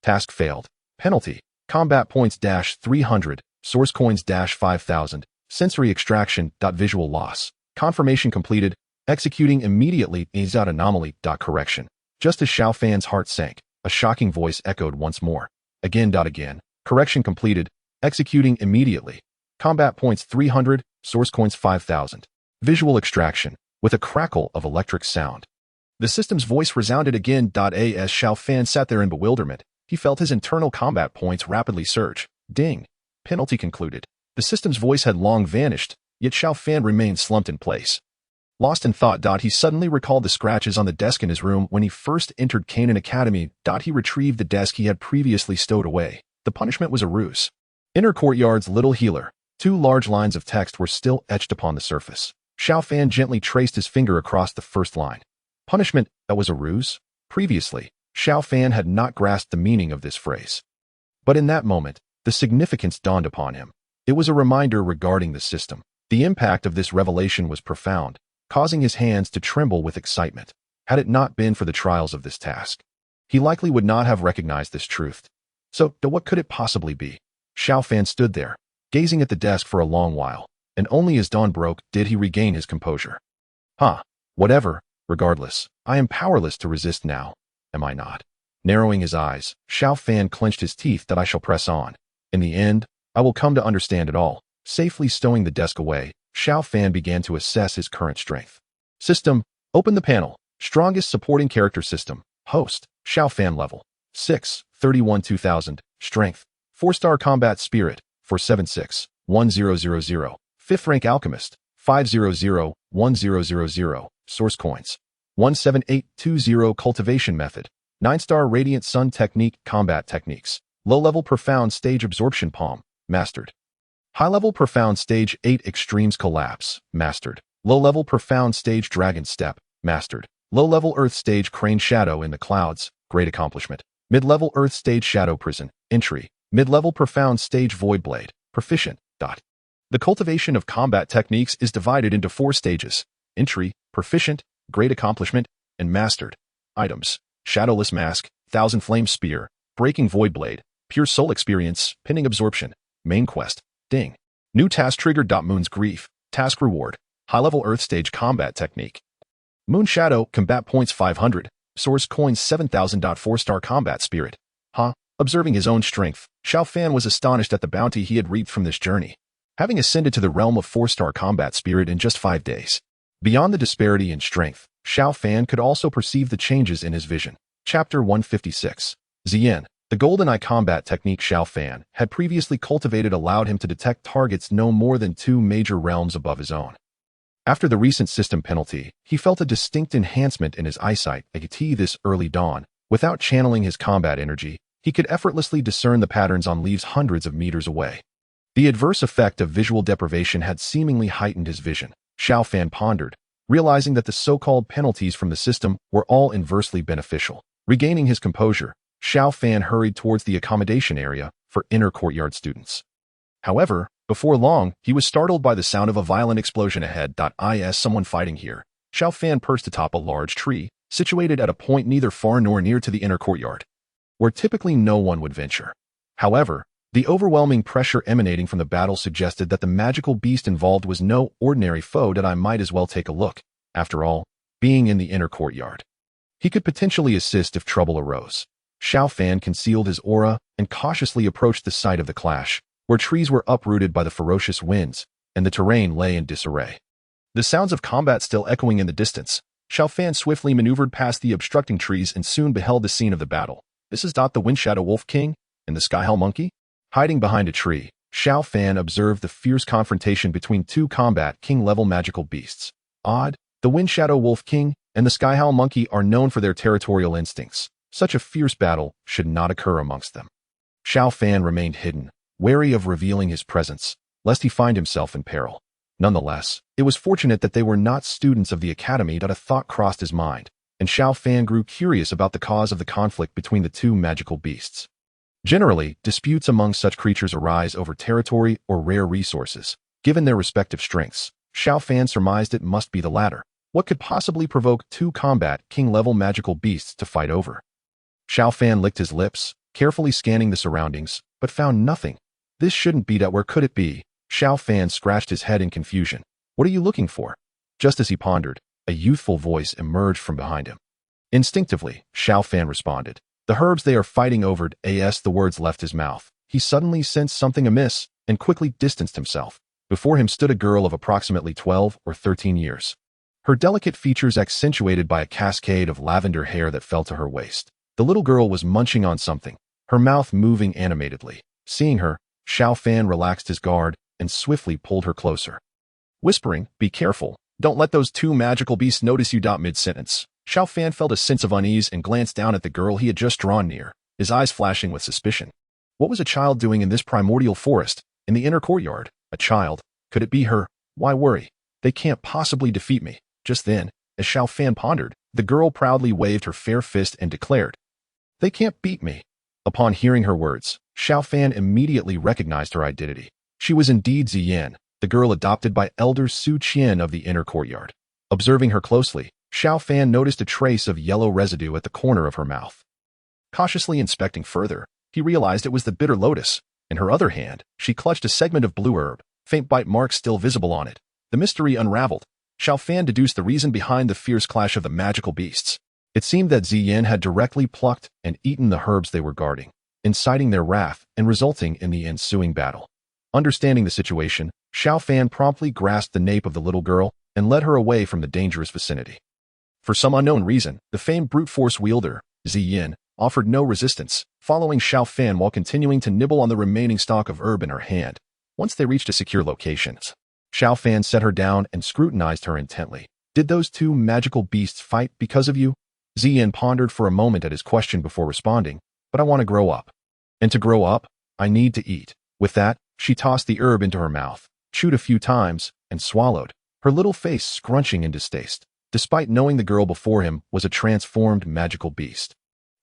Task failed. Penalty. Combat points -300. Source coins -5,000. Sensory extraction. Visual loss. Confirmation completed. Executing immediately. Anomaly. Correction. Just as Xiao Fan's heart sank, a shocking voice echoed once more. Again. Correction completed. Executing immediately. Combat points 300. Source coins 5,000. Visual extraction. With a crackle of electric sound. The system's voice resounded again. As Xiao Fan sat there in bewilderment, he felt his internal combat points rapidly surge. Ding. Penalty concluded. The system's voice had long vanished, yet Xiao Fan remained slumped in place. Lost in thought. He suddenly recalled the scratches on the desk in his room when he first entered Canaan Academy. He retrieved the desk he had previously stowed away. The punishment was a ruse. Inner courtyard's little healer. 2 large lines of text were still etched upon the surface. Xiao Fan gently traced his finger across the first line. Punishment, that was a ruse? Previously, Xiao Fan had not grasped the meaning of this phrase. But in that moment, the significance dawned upon him. It was a reminder regarding the system. The impact of this revelation was profound, causing his hands to tremble with excitement. Had it not been for the trials of this task, he likely would not have recognized this truth. So, what could it possibly be? Xiao Fan stood there, gazing at the desk for a long while, and only as dawn broke did he regain his composure. Whatever, regardless, I am powerless to resist now, am I not? Narrowing his eyes, Xiao Fan clenched his teeth. I shall press on. In the end, I will come to understand it all. Safely stowing the desk away, Xiao Fan began to assess his current strength. System, open the panel. Strongest supporting character system. Host, Xiao Fan level 6, 31 2000. Strength, 4-star combat spirit, 476, 1000. 5th rank alchemist, 500, 1000. Source coins, 17820. Cultivation method, 9-star radiant sun technique. Combat techniques, low-level profound stage absorption palm, mastered. High-level profound stage 8 extremes collapse, mastered. Low-level profound stage dragon step, mastered. Low-level earth stage crane shadow in the clouds, great accomplishment. Mid-level earth stage shadow prison, entry. Mid-level profound stage void blade, proficient. The cultivation of combat techniques is divided into 4 stages: entry, proficient, great accomplishment, and mastered. Items: shadowless mask, 1000 flame spear, breaking void blade, pure soul experience, pinning absorption. Main quest. Ding. New task trigger. Moon's grief, task reward, high-level earth stage combat technique. Moon shadow, combat points 500, source coins 7000. 4-star combat spirit. Observing his own strength, Xiao Fan was astonished at the bounty he had reaped from this journey, having ascended to the realm of 4-star combat spirit in just 5 days. Beyond the disparity in strength, Xiao Fan could also perceive the changes in his vision. Chapter 156. Ziyan. The golden eye combat technique Xiao Fan had previously cultivated allowed him to detect targets no more than 2 major realms above his own. After the recent system penalty, he felt a distinct enhancement in his eyesight. This early dawn, without channeling his combat energy, he could effortlessly discern the patterns on leaves hundreds of meters away. The adverse effect of visual deprivation had seemingly heightened his vision. Xiao Fan pondered, realizing that the so-called penalties from the system were all inversely beneficial. Regaining his composure, Xiao Fan hurried towards the accommodation area for inner courtyard students. However, before long, he was startled by the sound of a violent explosion ahead. Someone fighting here. Xiao Fan perched atop a large tree, situated at a point neither far nor near to the inner courtyard, where typically no one would venture. However, the overwhelming pressure emanating from the battle suggested that the magical beast involved was no ordinary foe. I might as well take a look. After all, being in the inner courtyard, he could potentially assist if trouble arose. Xiao Fan concealed his aura and cautiously approached the site of the clash, where trees were uprooted by the ferocious winds, and the terrain lay in disarray. The sounds of combat still echoing in the distance, Xiao Fan swiftly maneuvered past the obstructing trees and soon beheld the scene of the battle. This is the Wind Shadow Wolf King and the Skyhowl Monkey? Hiding behind a tree, Xiao Fan observed the fierce confrontation between 2 combat king-level magical beasts. The Wind Shadow Wolf King and the Skyhowl Monkey are known for their territorial instincts. Such a fierce battle should not occur amongst them. Xiao Fan remained hidden, wary of revealing his presence, lest he find himself in peril. Nonetheless, it was fortunate that they were not students of the academy. A thought crossed his mind. and Xiao Fan grew curious about the cause of the conflict between the two magical beasts. Generally, disputes among such creatures arise over territory or rare resources. Given their respective strengths, Xiao Fan surmised it must be the latter. What could possibly provoke two combat king-level magical beasts to fight over? Xiao Fan licked his lips, carefully scanning the surroundings, but found nothing. This shouldn't be that. Where could it be? Xiao Fan scratched his head in confusion. What are you looking for? Just as he pondered, a youthful voice emerged from behind him. Instinctively, Xiao Fan responded. The herbs they are fighting over. As the words left his mouth, he suddenly sensed something amiss and quickly distanced himself. Before him stood a girl of approximately 12 or 13 years. Her delicate features accentuated by a cascade of lavender hair that fell to her waist. The little girl was munching on something, her mouth moving animatedly. Seeing her, Xiao Fan relaxed his guard and swiftly pulled her closer. Whispering, "Be careful. Don't let those two magical beasts notice you." Mid-sentence, Xiao Fan felt a sense of unease and glanced down at the girl he had just drawn near, his eyes flashing with suspicion. What was a child doing in this primordial forest, in the inner courtyard? A child? Could it be her? Why worry? They can't possibly defeat me. Just then, as Xiao Fan pondered, the girl proudly waved her fair fist and declared, "They can't beat me." Upon hearing her words, Xiao Fan immediately recognized her identity. She was indeed Ziyan, the girl adopted by Elder Su Qian of the inner courtyard. Observing her closely, Xiao Fan noticed a trace of yellow residue at the corner of her mouth. Cautiously inspecting further, he realized it was the bitter lotus. In her other hand, she clutched a segment of blue herb, faint bite marks still visible on it. The mystery unraveled. Xiao Fan deduced the reason behind the fierce clash of the magical beasts. It seemed that Ziyan had directly plucked and eaten the herbs they were guarding, inciting their wrath and resulting in the ensuing battle. Understanding the situation, Xiao Fan promptly grasped the nape of the little girl and led her away from the dangerous vicinity. For some unknown reason, the famed brute force wielder, Ziyan, offered no resistance, following Xiao Fan while continuing to nibble on the remaining stalk of herb in her hand. Once they reached a secure location, Xiao Fan set her down and scrutinized her intently. "Did those two magical beasts fight because of you?" Ziyan pondered for a moment at his question before responding, "But I want to grow up. And to grow up, I need to eat." With that, she tossed the herb into her mouth, chewed a few times, and swallowed, her little face scrunching in distaste. Despite knowing the girl before him was a transformed magical beast,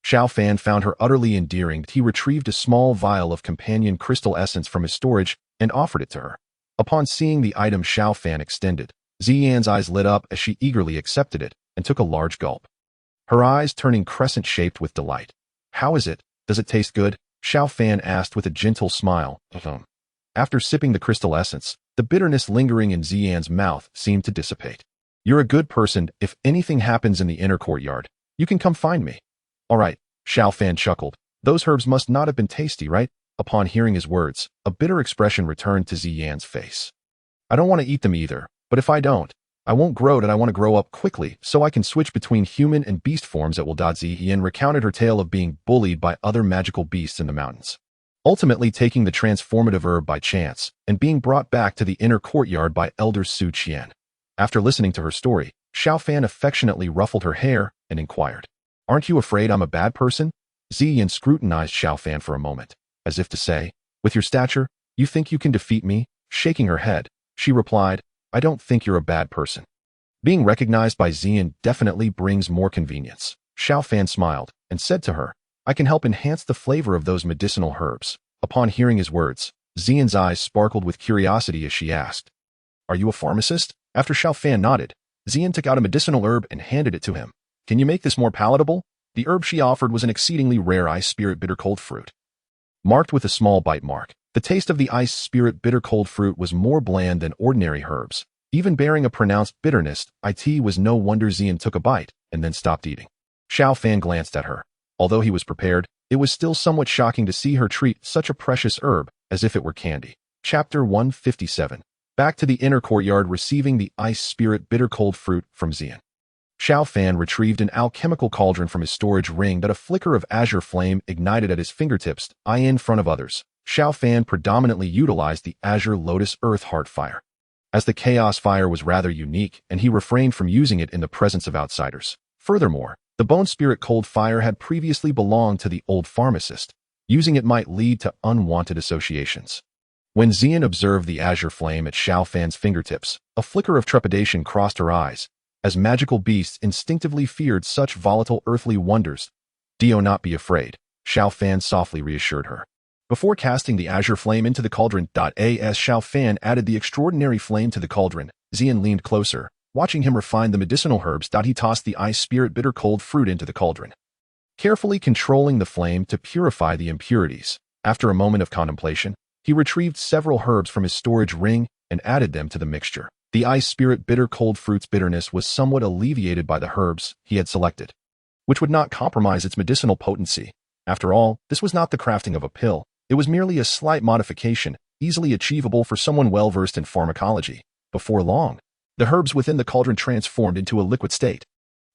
Xiao Fan found her utterly endearing. He retrieved a small vial of companion crystal essence from his storage and offered it to her. Upon seeing the item Xiao Fan extended, Ziyan's eyes lit up as she eagerly accepted it and took a large gulp, her eyes turning crescent-shaped with delight. "How is it? Does it taste good?" Xiao Fan asked with a gentle smile. After sipping the crystal essence, the bitterness lingering in Ziyan's mouth seemed to dissipate. "You're a good person. If anything happens in the inner courtyard, you can come find me." "All right," Xiao Fan chuckled. "Those herbs must not have been tasty, right?" Upon hearing his words, a bitter expression returned to Ziyan's face. "I don't want to eat them either, but if I don't, I won't grow. I want to grow up quickly so I can switch between human and beast forms at will." Ziyan recounted her tale of being bullied by other magical beasts in the mountains, ultimately taking the transformative herb by chance and being brought back to the inner courtyard by Elder Su Qian. After listening to her story, Xiao Fan affectionately ruffled her hair and inquired, "Aren't you afraid I'm a bad person?" Ziyan scrutinized Xiao Fan for a moment, as if to say, "With your stature, you think you can defeat me?" Shaking her head, she replied, "I don't think you're a bad person. Being recognized by Ziyan definitely brings more convenience." Xiao Fan smiled and said to her, "I can help enhance the flavor of those medicinal herbs." Upon hearing his words, Ziyan's eyes sparkled with curiosity as she asked, "Are you a pharmacist?" After Xiao Fan nodded, Ziyan took out a medicinal herb and handed it to him. "Can you make this more palatable?" The herb she offered was an exceedingly rare ice spirit bitter cold fruit, marked with a small bite mark. The taste of the ice spirit bitter cold fruit was more bland than ordinary herbs, even bearing a pronounced bitterness. It was no wonder Ziyan took a bite and then stopped eating. Xiao Fan glanced at her. Although he was prepared, it was still somewhat shocking to see her treat such a precious herb as if it were candy. Chapter 157. Back to the inner courtyard receiving the ice spirit bitter cold fruit from Ziyan. Xiao Fan retrieved an alchemical cauldron from his storage ring that a flicker of azure flame ignited at his fingertips. In front of others, Xiao Fan predominantly utilized the azure lotus earth heart fire, as the chaos fire was rather unique and he refrained from using it in the presence of outsiders. Furthermore, the bone spirit cold fire had previously belonged to the old pharmacist. Using it might lead to unwanted associations. When Ziyan observed the azure flame at Xiao Fan's fingertips, a flicker of trepidation crossed her eyes, as magical beasts instinctively feared such volatile earthly wonders. "Do not be afraid," Xiao Fan softly reassured her. Before casting the azure flame into the cauldron, as Xiao Fan added the extraordinary flame to the cauldron, Xian leaned closer. Watching him refine the medicinal herbs, he tossed the ice spirit bitter cold fruit into the cauldron, carefully controlling the flame to purify the impurities. After a moment of contemplation, he retrieved several herbs from his storage ring and added them to the mixture. The ice spirit bitter cold fruit's bitterness was somewhat alleviated by the herbs he had selected, which would not compromise its medicinal potency. After all, this was not the crafting of a pill. It was merely a slight modification, easily achievable for someone well-versed in pharmacology. Before long, the herbs within the cauldron transformed into a liquid state.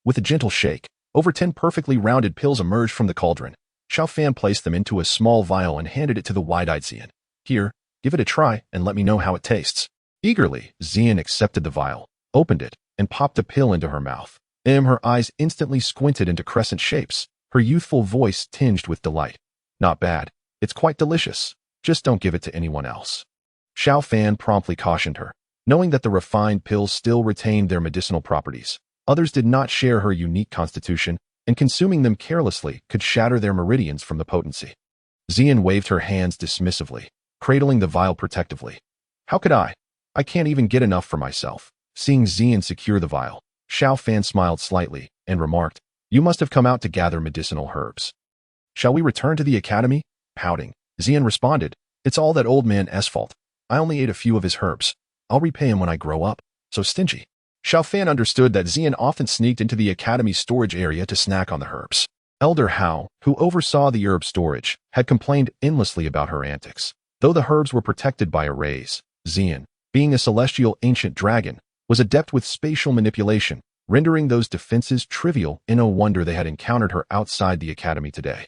With a gentle shake, over 10 perfectly rounded pills emerged from the cauldron. Xiao Fan placed them into a small vial and handed it to the wide-eyed Xian. "Here, give it a try and let me know how it tastes." Eagerly, Xian accepted the vial, opened it, and popped a pill into her mouth. Her eyes instantly squinted into crescent shapes, her youthful voice tinged with delight. "Not bad. It's quite delicious. Just don't give it to anyone else." Xiao Fan promptly cautioned her, knowing that the refined pills still retained their medicinal properties. Others did not share her unique constitution, and consuming them carelessly could shatter their meridians from the potency. Xian waved her hands dismissively, cradling the vial protectively. "How could I? I can't even get enough for myself." Seeing Xian secure the vial, Xiao Fan smiled slightly and remarked, "You must have come out to gather medicinal herbs. Shall we return to the academy?" Pouting, Xian responded, "It's all that old man S fault. I only ate a few of his herbs. I'll repay him when I grow up. So stingy." Xiao Fan understood that Xian often sneaked into the academy's storage area to snack on the herbs. Elder Hao, who oversaw the herb storage, had complained endlessly about her antics. Though the herbs were protected by arrays, Xian, being a celestial ancient dragon, was adept with spatial manipulation, rendering those defenses trivial. No wonder they had encountered her outside the academy today.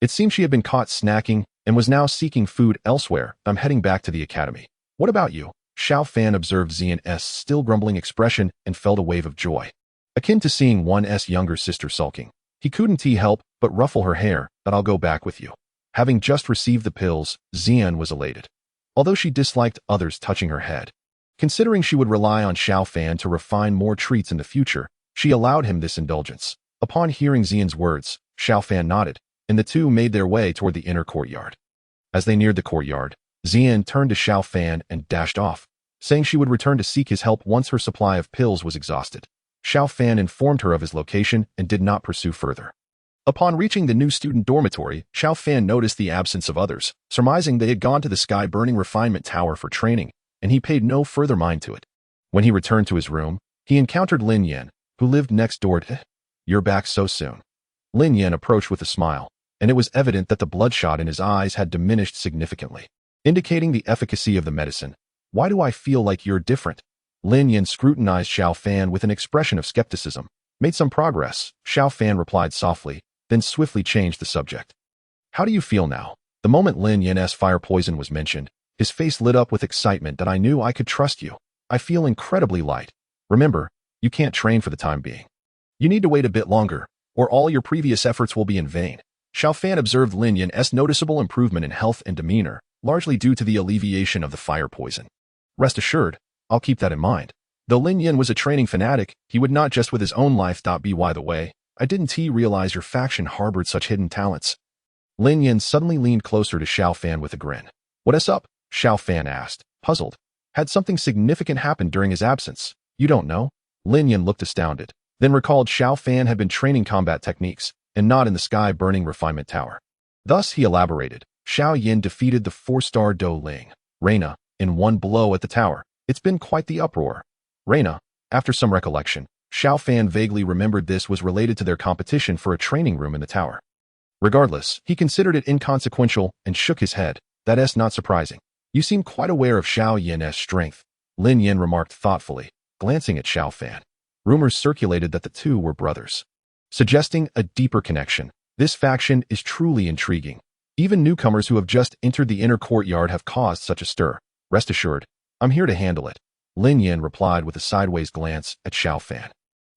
It seemed she had been caught snacking and was now seeking food elsewhere. "I'm heading back to the academy. What about you?" Xiao Fan observed Xian's still grumbling expression and felt a wave of joy, akin to seeing one's younger sister sulking. He couldn't help but ruffle her hair. "But I'll go back with you." Having just received the pills, Xian was elated, although she disliked others touching her head. Considering she would rely on Xiao Fan to refine more treats in the future, she allowed him this indulgence. Upon hearing Xian's words, Xiao Fan nodded, and the two made their way toward the inner courtyard. As they neared the courtyard, Xian turned to Xiao Fan and dashed off, saying she would return to seek his help once her supply of pills was exhausted. Xiao Fan informed her of his location and did not pursue further. Upon reaching the new student dormitory, Xiao Fan noticed the absence of others, surmising they had gone to the sky-burning refinement tower for training, and he paid no further mind to it. When he returned to his room, he encountered Lin Yan, who lived next door to him. "You're back so soon." Lin Yan approached with a smile, and it was evident that the bloodshot in his eyes had diminished significantly, indicating the efficacy of the medicine. "Why do I feel like you're different?" Lin Yan scrutinized Xiao Fan with an expression of skepticism. "Made some progress," Xiao Fan replied softly, then swiftly changed the subject. "How do you feel now?" The moment Lin Yan's fire poison was mentioned, his face lit up with excitement. "That I knew I could trust you. I feel incredibly light. Remember, you can't train for the time being. You need to wait a bit longer, or all your previous efforts will be in vain." Xiao Fan observed Lin Yan's noticeable improvement in health and demeanor, largely due to the alleviation of the fire poison. "Rest assured, I'll keep that in mind." Though Lin Yan was a training fanatic, he would not just with his own life. By the way, I didn't realize your faction harbored such hidden talents. Lin Yan suddenly leaned closer to Xiao Fan with a grin. "What's up?" Xiao Fan asked, puzzled. Had something significant happened during his absence? "You don't know?" Lin Yan looked astounded, then recalled Xiao Fan had been training combat techniques, and not in the sky-burning refinement tower. Thus he elaborated, "Xiao Yan defeated the 4-star Dou Ling, Reina, in one blow at the tower. It's been quite the uproar." Reina, after some recollection, Xiao Fan vaguely remembered this was related to their competition for a training room in the tower. Regardless, he considered it inconsequential and shook his head. "That's not surprising. You seem quite aware of Xiao Yan's strength," Lin Yan remarked thoughtfully, glancing at Xiao Fan. Rumors circulated that the two were brothers, suggesting a deeper connection. This faction is truly intriguing. Even newcomers who have just entered the inner courtyard have caused such a stir. "Rest assured, I'm here to handle it," Lin Yan replied with a sideways glance at Xiao Fan.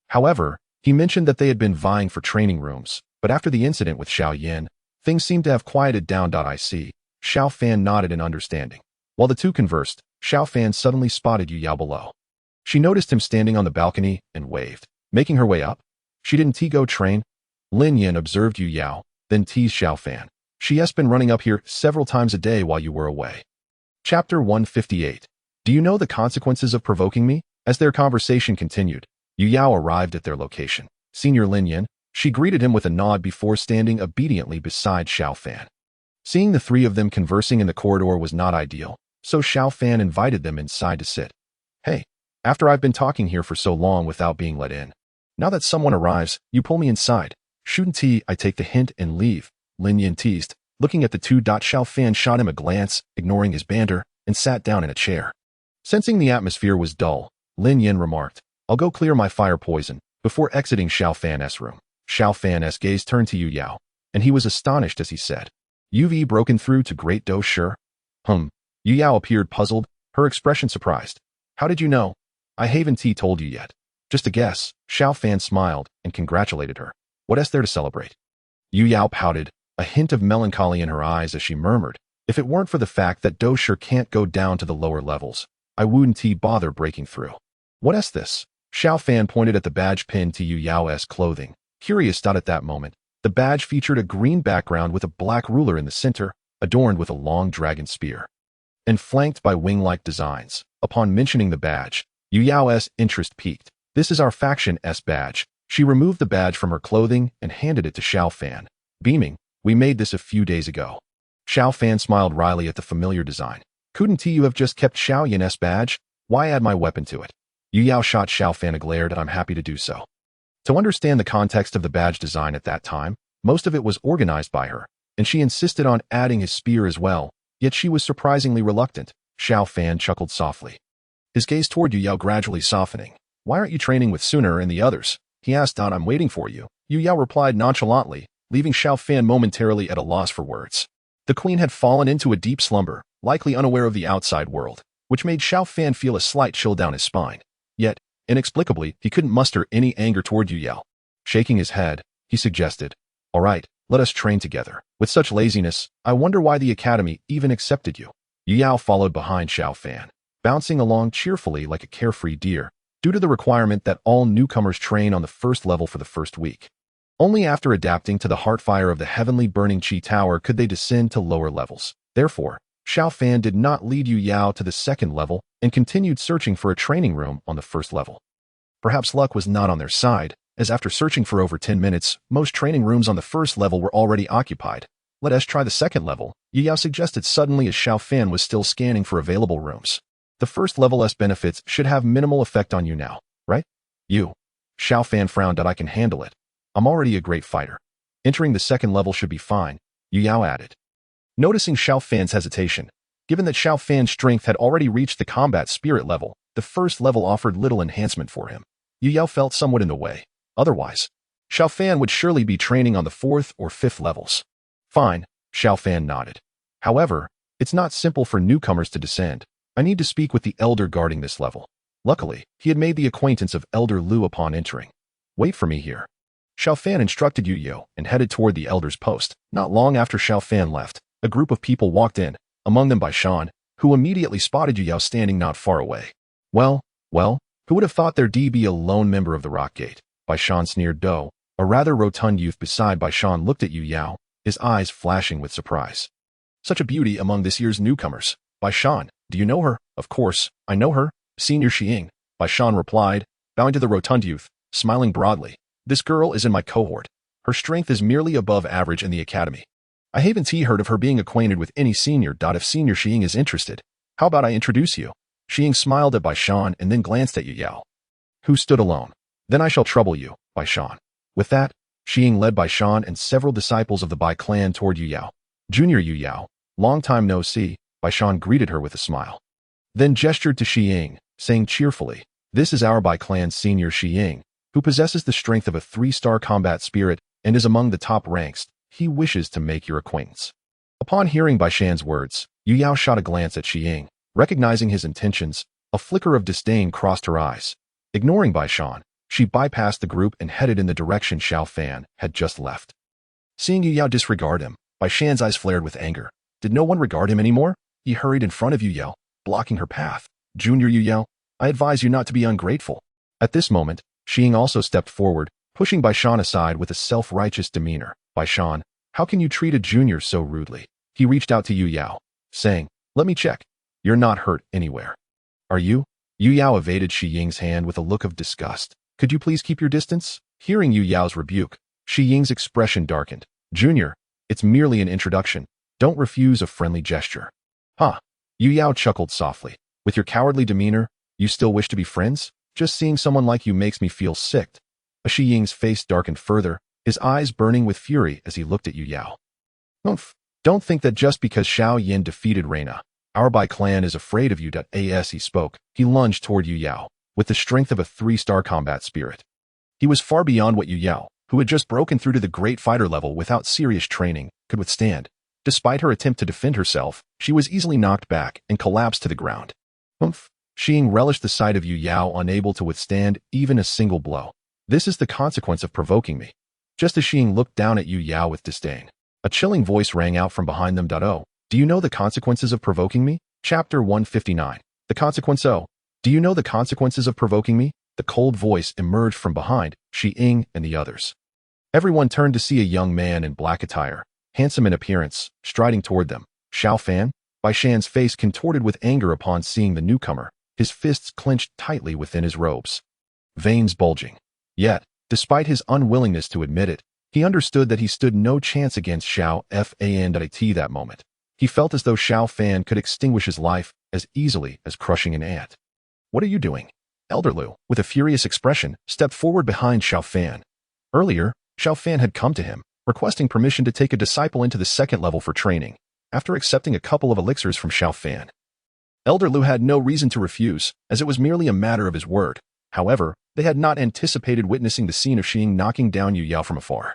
However, he mentioned that they had been vying for training rooms, but after the incident with Xiao Yan, things seemed to have quieted down. "I see." Xiao Fan nodded in understanding. While the two conversed, Xiao Fan suddenly spotted Yu Yao below. She noticed him standing on the balcony and waved, making her way up. She didn't go train. Lin Yan observed Yu Yao, then teased Xiao Fan. She has been running up here several times a day while you were away. Chapter 158. Do you know the consequences of provoking me? As their conversation continued, Yu Yao arrived at their location. Senior Lin Yan, she greeted him with a nod before standing obediently beside Xiao Fan. Seeing the three of them conversing in the corridor was not ideal, so Xiao Fan invited them inside to sit. Hey, after I've been talking here for so long without being let in, now that someone arrives, you pull me inside. Shouldn't I take the hint and leave? Lin Yan teased. Looking at the two, Xiao Fan shot him a glance, ignoring his banter, and sat down in a chair. Sensing the atmosphere was dull, Lin Yan remarked, I'll go clear my fire poison, before exiting Xiao Fan's room. Xiao Fan's gaze turned to Yu Yao, and he was astonished as he said, You've broken through to Great Dou, sure? Yu Yao appeared puzzled, her expression surprised. How did you know? I haven't told you yet. Just a guess. Xiao Fan smiled and congratulated her. What is there to celebrate? Yu Yao pouted, a hint of melancholy in her eyes as she murmured, if it weren't for the fact that Dou sure can't go down to the lower levels, I wouldn't bother breaking through. What is this? Xiao Fan pointed at the badge pinned to Yu Yao's clothing. Curious. At that moment, the badge featured a green background with a black ruler in the center, adorned with a long dragon spear, and flanked by wing-like designs. Upon mentioning the badge, Yu Yao's interest peaked. This is our faction's badge. She removed the badge from her clothing and handed it to Xiao Fan. Beaming, we made this a few days ago. Xiao Fan smiled wryly at the familiar design. Couldn't you have just kept Xiao Yan's badge? Why add my weapon to it? Yu Yao shot Xiao Fan a glare, and I'm happy to do so. To understand the context of the badge design at that time, most of it was organized by her, and she insisted on adding his spear as well, yet she was surprisingly reluctant. Xiao Fan chuckled softly, his gaze toward Yu Yao gradually softening. Why aren't you training with Sooner and the others? He asked. I'm waiting for you, Yu Yao replied nonchalantly, leaving Xiao Fan momentarily at a loss for words. The queen had fallen into a deep slumber, likely unaware of the outside world, which made Xiao Fan feel a slight chill down his spine. Yet, inexplicably, he couldn't muster any anger toward Yu Yao. Shaking his head, he suggested, all right, let us train together. With such laziness, I wonder why the academy even accepted you. Yu Yao followed behind Xiao Fan, bouncing along cheerfully like a carefree deer, due to the requirement that all newcomers train on the first level for the first week. Only after adapting to the heartfire of the heavenly burning Qi Tower could they descend to lower levels. Therefore, Xiao Fan did not lead Yu Yao to the second level and continued searching for a training room on the first level. Perhaps luck was not on their side, as after searching for over 10 minutes, most training rooms on the first level were already occupied. Let us try the second level, Yu Yao suggested suddenly as Xiao Fan was still scanning for available rooms. The first level's benefits should have minimal effect on you now, right? You. Xiao Fan frowned. I can handle it. I'm already a great fighter. Entering the second level should be fine, Yu Yao added. Noticing Xiao Fan's hesitation, given that Xiao Fan's strength had already reached the combat spirit level, the first level offered little enhancement for him. Yu Yao felt somewhat in the way. Otherwise, Xiao Fan would surely be training on the fourth or fifth levels. Fine, Xiao Fan nodded. However, it's not simple for newcomers to descend. I need to speak with the elder guarding this level. Luckily, he had made the acquaintance of Elder Lu upon entering. Wait for me here. Xiao Fan instructed Yu Yao and headed toward the elder's post. Not long after Xiao Fan left, a group of people walked in, among them Baishan, who immediately spotted Yu Yao standing not far away. Well, who would have thought there'd be a lone member of the Rock Gate? Baishan sneered. Dou, a rather rotund youth beside Baishan, looked at Yu Yao, his eyes flashing with surprise. Such a beauty among this year's newcomers. Baishan, do you know her? Of course, I know her, Senior Xiying, Baishan replied, bowing to the rotund youth, smiling broadly. This girl is in my cohort. Her strength is merely above average in the academy. I haven't heard of her being acquainted with any senior. If Senior Xiying is interested, how about I introduce you? Xiying smiled at Baishan and then glanced at Yu Yao, who stood alone. Then I shall trouble you, Baishan. With that, Xiying led Baishan and several disciples of the Bai clan toward Yu Yao. Junior Yu Yao, long time no see, Baishan greeted her with a smile. Then gestured to Xiying, saying cheerfully, this is our Bai clan's Senior Xiying, who possesses the strength of a 3-star combat spirit and is among the top ranks. He wishes to make your acquaintance. Upon hearing Baishan's words, Yu Yao shot a glance at Xiying. Recognizing his intentions, a flicker of disdain crossed her eyes. Ignoring Baishan, she bypassed the group and headed in the direction Xiao Fan had just left. Seeing Yu Yao disregard him, Baishan's eyes flared with anger. Did no one regard him anymore? He hurried in front of Yu Yao, blocking her path. Junior Yu Yao, I advise you not to be ungrateful. At this moment, Xing also stepped forward, pushing Bai Shan aside with a self-righteous demeanor. Bai Shan, how can you treat a junior so rudely? He reached out to Yu Yao, saying, let me check. You're not hurt anywhere. Are you? Yu Yao evaded Shi Ying's hand with a look of disgust. Could you please keep your distance? Hearing Yu Yao's rebuke, Shi Ying's expression darkened. Junior, it's merely an introduction. Don't refuse a friendly gesture. Huh? Yu Yao chuckled softly. With your cowardly demeanor, you still wish to be friends? Just seeing someone like you makes me feel sick. Shi Ying's face darkened further, his eyes burning with fury as he looked at Yu Yao. Don't think that just because Xiao Yan defeated Reina, our Bai clan is afraid of you. As he spoke, he lunged toward Yu Yao, with the strength of a 3-star combat spirit. He was far beyond what Yu Yao, who had just broken through to the great fighter level without serious training, could withstand. Despite her attempt to defend herself, she was easily knocked back and collapsed to the ground. Xing relished the sight of Yu Yao unable to withstand even a single blow. This is the consequence of provoking me. Just as Xing looked down at Yu Yao with disdain, a chilling voice rang out from behind them. Oh, do you know the consequences of provoking me? Chapter 159. The consequence. Oh, do you know the consequences of provoking me? The cold voice emerged from behind Shi Ying and the others. Everyone turned to see a young man in black attire, handsome in appearance, striding toward them. Xiao Fan? Bai Shan's face contorted with anger upon seeing the newcomer, his fists clenched tightly within his robes, veins bulging. Yet, despite his unwillingness to admit it, he understood that he stood no chance against Xiao Fan. That moment, he felt as though Xiao Fan could extinguish his life as easily as crushing an ant. What are you doing? Elder Lu, with a furious expression, stepped forward behind Xiao Fan. Earlier, Xiao Fan had come to him, requesting permission to take a disciple into the 2nd level for training, after accepting a couple of elixirs from Xiao Fan. Elder Lu had no reason to refuse, as it was merely a matter of his word. However, they had not anticipated witnessing the scene of Xing knocking down Yu Yao from afar.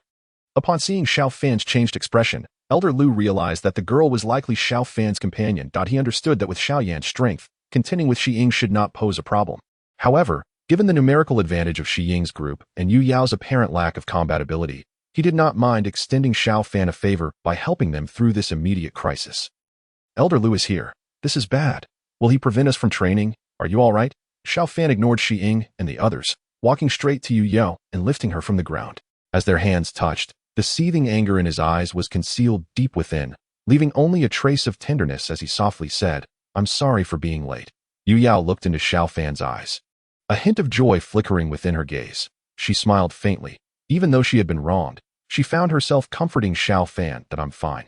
Upon seeing Xiao Fan's changed expression, Elder Lu realized that the girl was likely Xiao Fan's companion. He understood that with Xiao Yan's strength, contending with Shi Ying should not pose a problem. However, given the numerical advantage of Shi Ying's group and Yu Yao's apparent lack of combat ability, he did not mind extending Xiao Fan a favor by helping them through this immediate crisis. Elder Lu is here. This is bad. Will he prevent us from training? Are you all right? Xiao Fan ignored Shi Ying and the others, walking straight to Yu Yao and lifting her from the ground. As their hands touched, the seething anger in his eyes was concealed deep within, leaving only a trace of tenderness as he softly said, I'm sorry for being late. Yu Yao looked into Xiao Fan's eyes, a hint of joy flickering within her gaze. She smiled faintly. Even though she had been wronged, she found herself comforting Xiao Fan that I'm fine.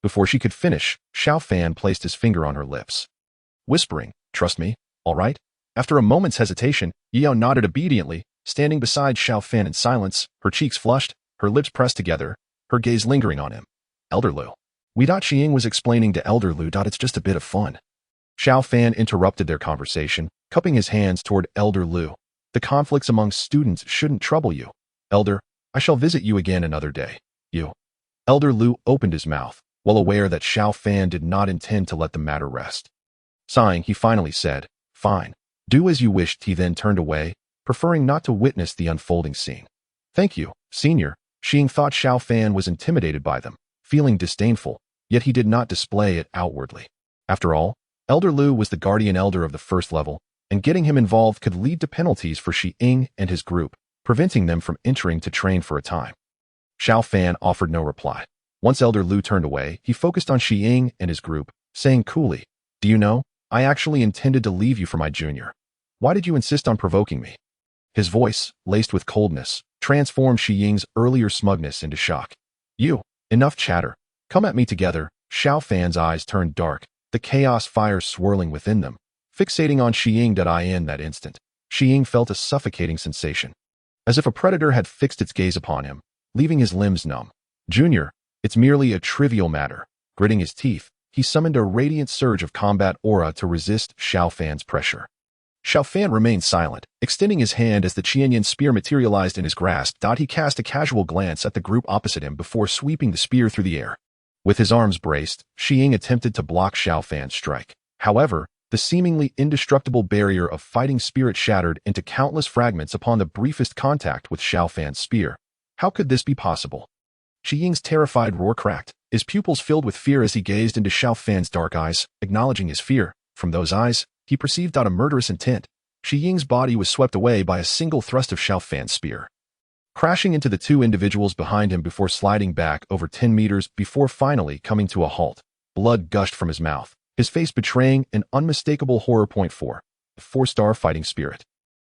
Before she could finish, Xiao Fan placed his finger on her lips, whispering, trust me, all right? After a moment's hesitation, Yao nodded obediently, standing beside Xiao Fan in silence, her cheeks flushed, her lips pressed together, her gaze lingering on him. Elder Lu. Shi Ying was explaining to Elder Lu. It's just a bit of fun. Xiao Fan interrupted their conversation, cupping his hands toward Elder Lu. The conflicts among students shouldn't trouble you. Elder, I shall visit you again another day. You. Elder Lu opened his mouth, well aware that Xiao Fan did not intend to let the matter rest. Sighing, he finally said, fine. Do as you wished. He then turned away, preferring not to witness the unfolding scene. Thank you, senior. Xing thought Xiao Fan was intimidated by them, feeling disdainful, yet he did not display it outwardly. After all, Elder Lu was the guardian elder of the 1st level, and getting him involved could lead to penalties for Shi Ying and his group, preventing them from entering to train for a time. Xiao Fan offered no reply. Once Elder Lu turned away, he focused on Shi Ying and his group, saying coolly, do you know, I actually intended to leave you for my junior. Why did you insist on provoking me? His voice, laced with coldness, transformed Shi Ying's earlier smugness into shock. You, enough chatter. Come at me together. Xiao Fan's eyes turned dark, the chaos fire swirling within them, fixating on Shi Ying. In that instant, Shi Ying felt a suffocating sensation, as if a predator had fixed its gaze upon him, leaving his limbs numb. Junior, it's merely a trivial matter. Gritting his teeth, he summoned a radiant surge of combat aura to resist Xiao Fan's pressure. Xiao Fan remained silent, extending his hand as the Qianyan spear materialized in his grasp. He cast a casual glance at the group opposite him before sweeping the spear through the air. With his arms braced, Shi Ying attempted to block Xiao Fan's strike. However, the seemingly indestructible barrier of fighting spirit shattered into countless fragments upon the briefest contact with Xiao Fan's spear. How could this be possible? Shi Ying's terrified roar cracked, his pupils filled with fear as he gazed into Xiao Fan's dark eyes, acknowledging his fear. From those eyes, he perceived out a murderous intent. Shi Ying's body was swept away by a single thrust of Xiao Fan's spear, crashing into the two individuals behind him before sliding back over 10 meters before finally coming to a halt. Blood gushed from his mouth, his face betraying an unmistakable horror. 4. 4-star fighting spirit.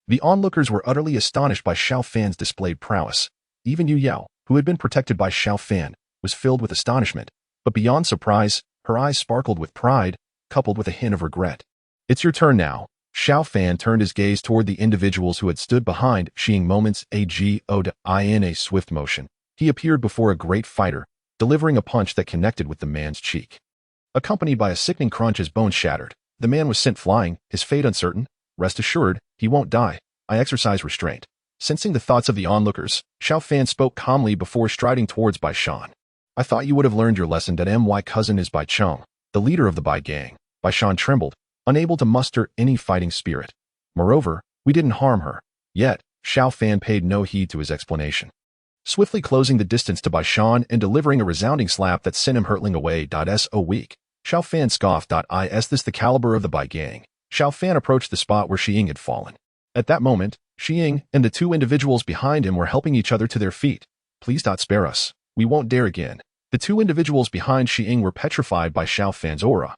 The onlookers were utterly astonished by Xiao Fan's displayed prowess. Even Yu Yao, who had been protected by Xiao Fan, was filled with astonishment, but beyond surprise, her eyes sparkled with pride, coupled with a hint of regret. It's your turn now. Xiao Fan turned his gaze toward the individuals who had stood behind Shi Ying. Moments ago in a swift motion, he appeared before a great fighter, delivering a punch that connected with the man's cheek. Accompanied by a sickening crunch as bones shattered, the man was sent flying, his fate uncertain. Rest assured, he won't die. I exercise restraint. Sensing the thoughts of the onlookers, Xiao Fan spoke calmly before striding towards Bai Shan. I thought you would have learned your lesson that my cousin is Bai Cheng, the leader of the Bai gang. Bai Shan trembled, unable to muster any fighting spirit. Moreover, we didn't harm her. Yet, Xiao Fan paid no heed to his explanation. Swiftly closing the distance to Bai Shan and delivering a resounding slap that sent him hurtling away. So weak. Xiao Fan scoffed. Is this the caliber of the Bai gang? Xiao Fan approached the spot where Shi Ying had fallen. At that moment, Shi Ying and the two individuals behind him were helping each other to their feet. Please spare us. We won't dare again. The two individuals behind Shi Ying were petrified by Xiao Fan's aura.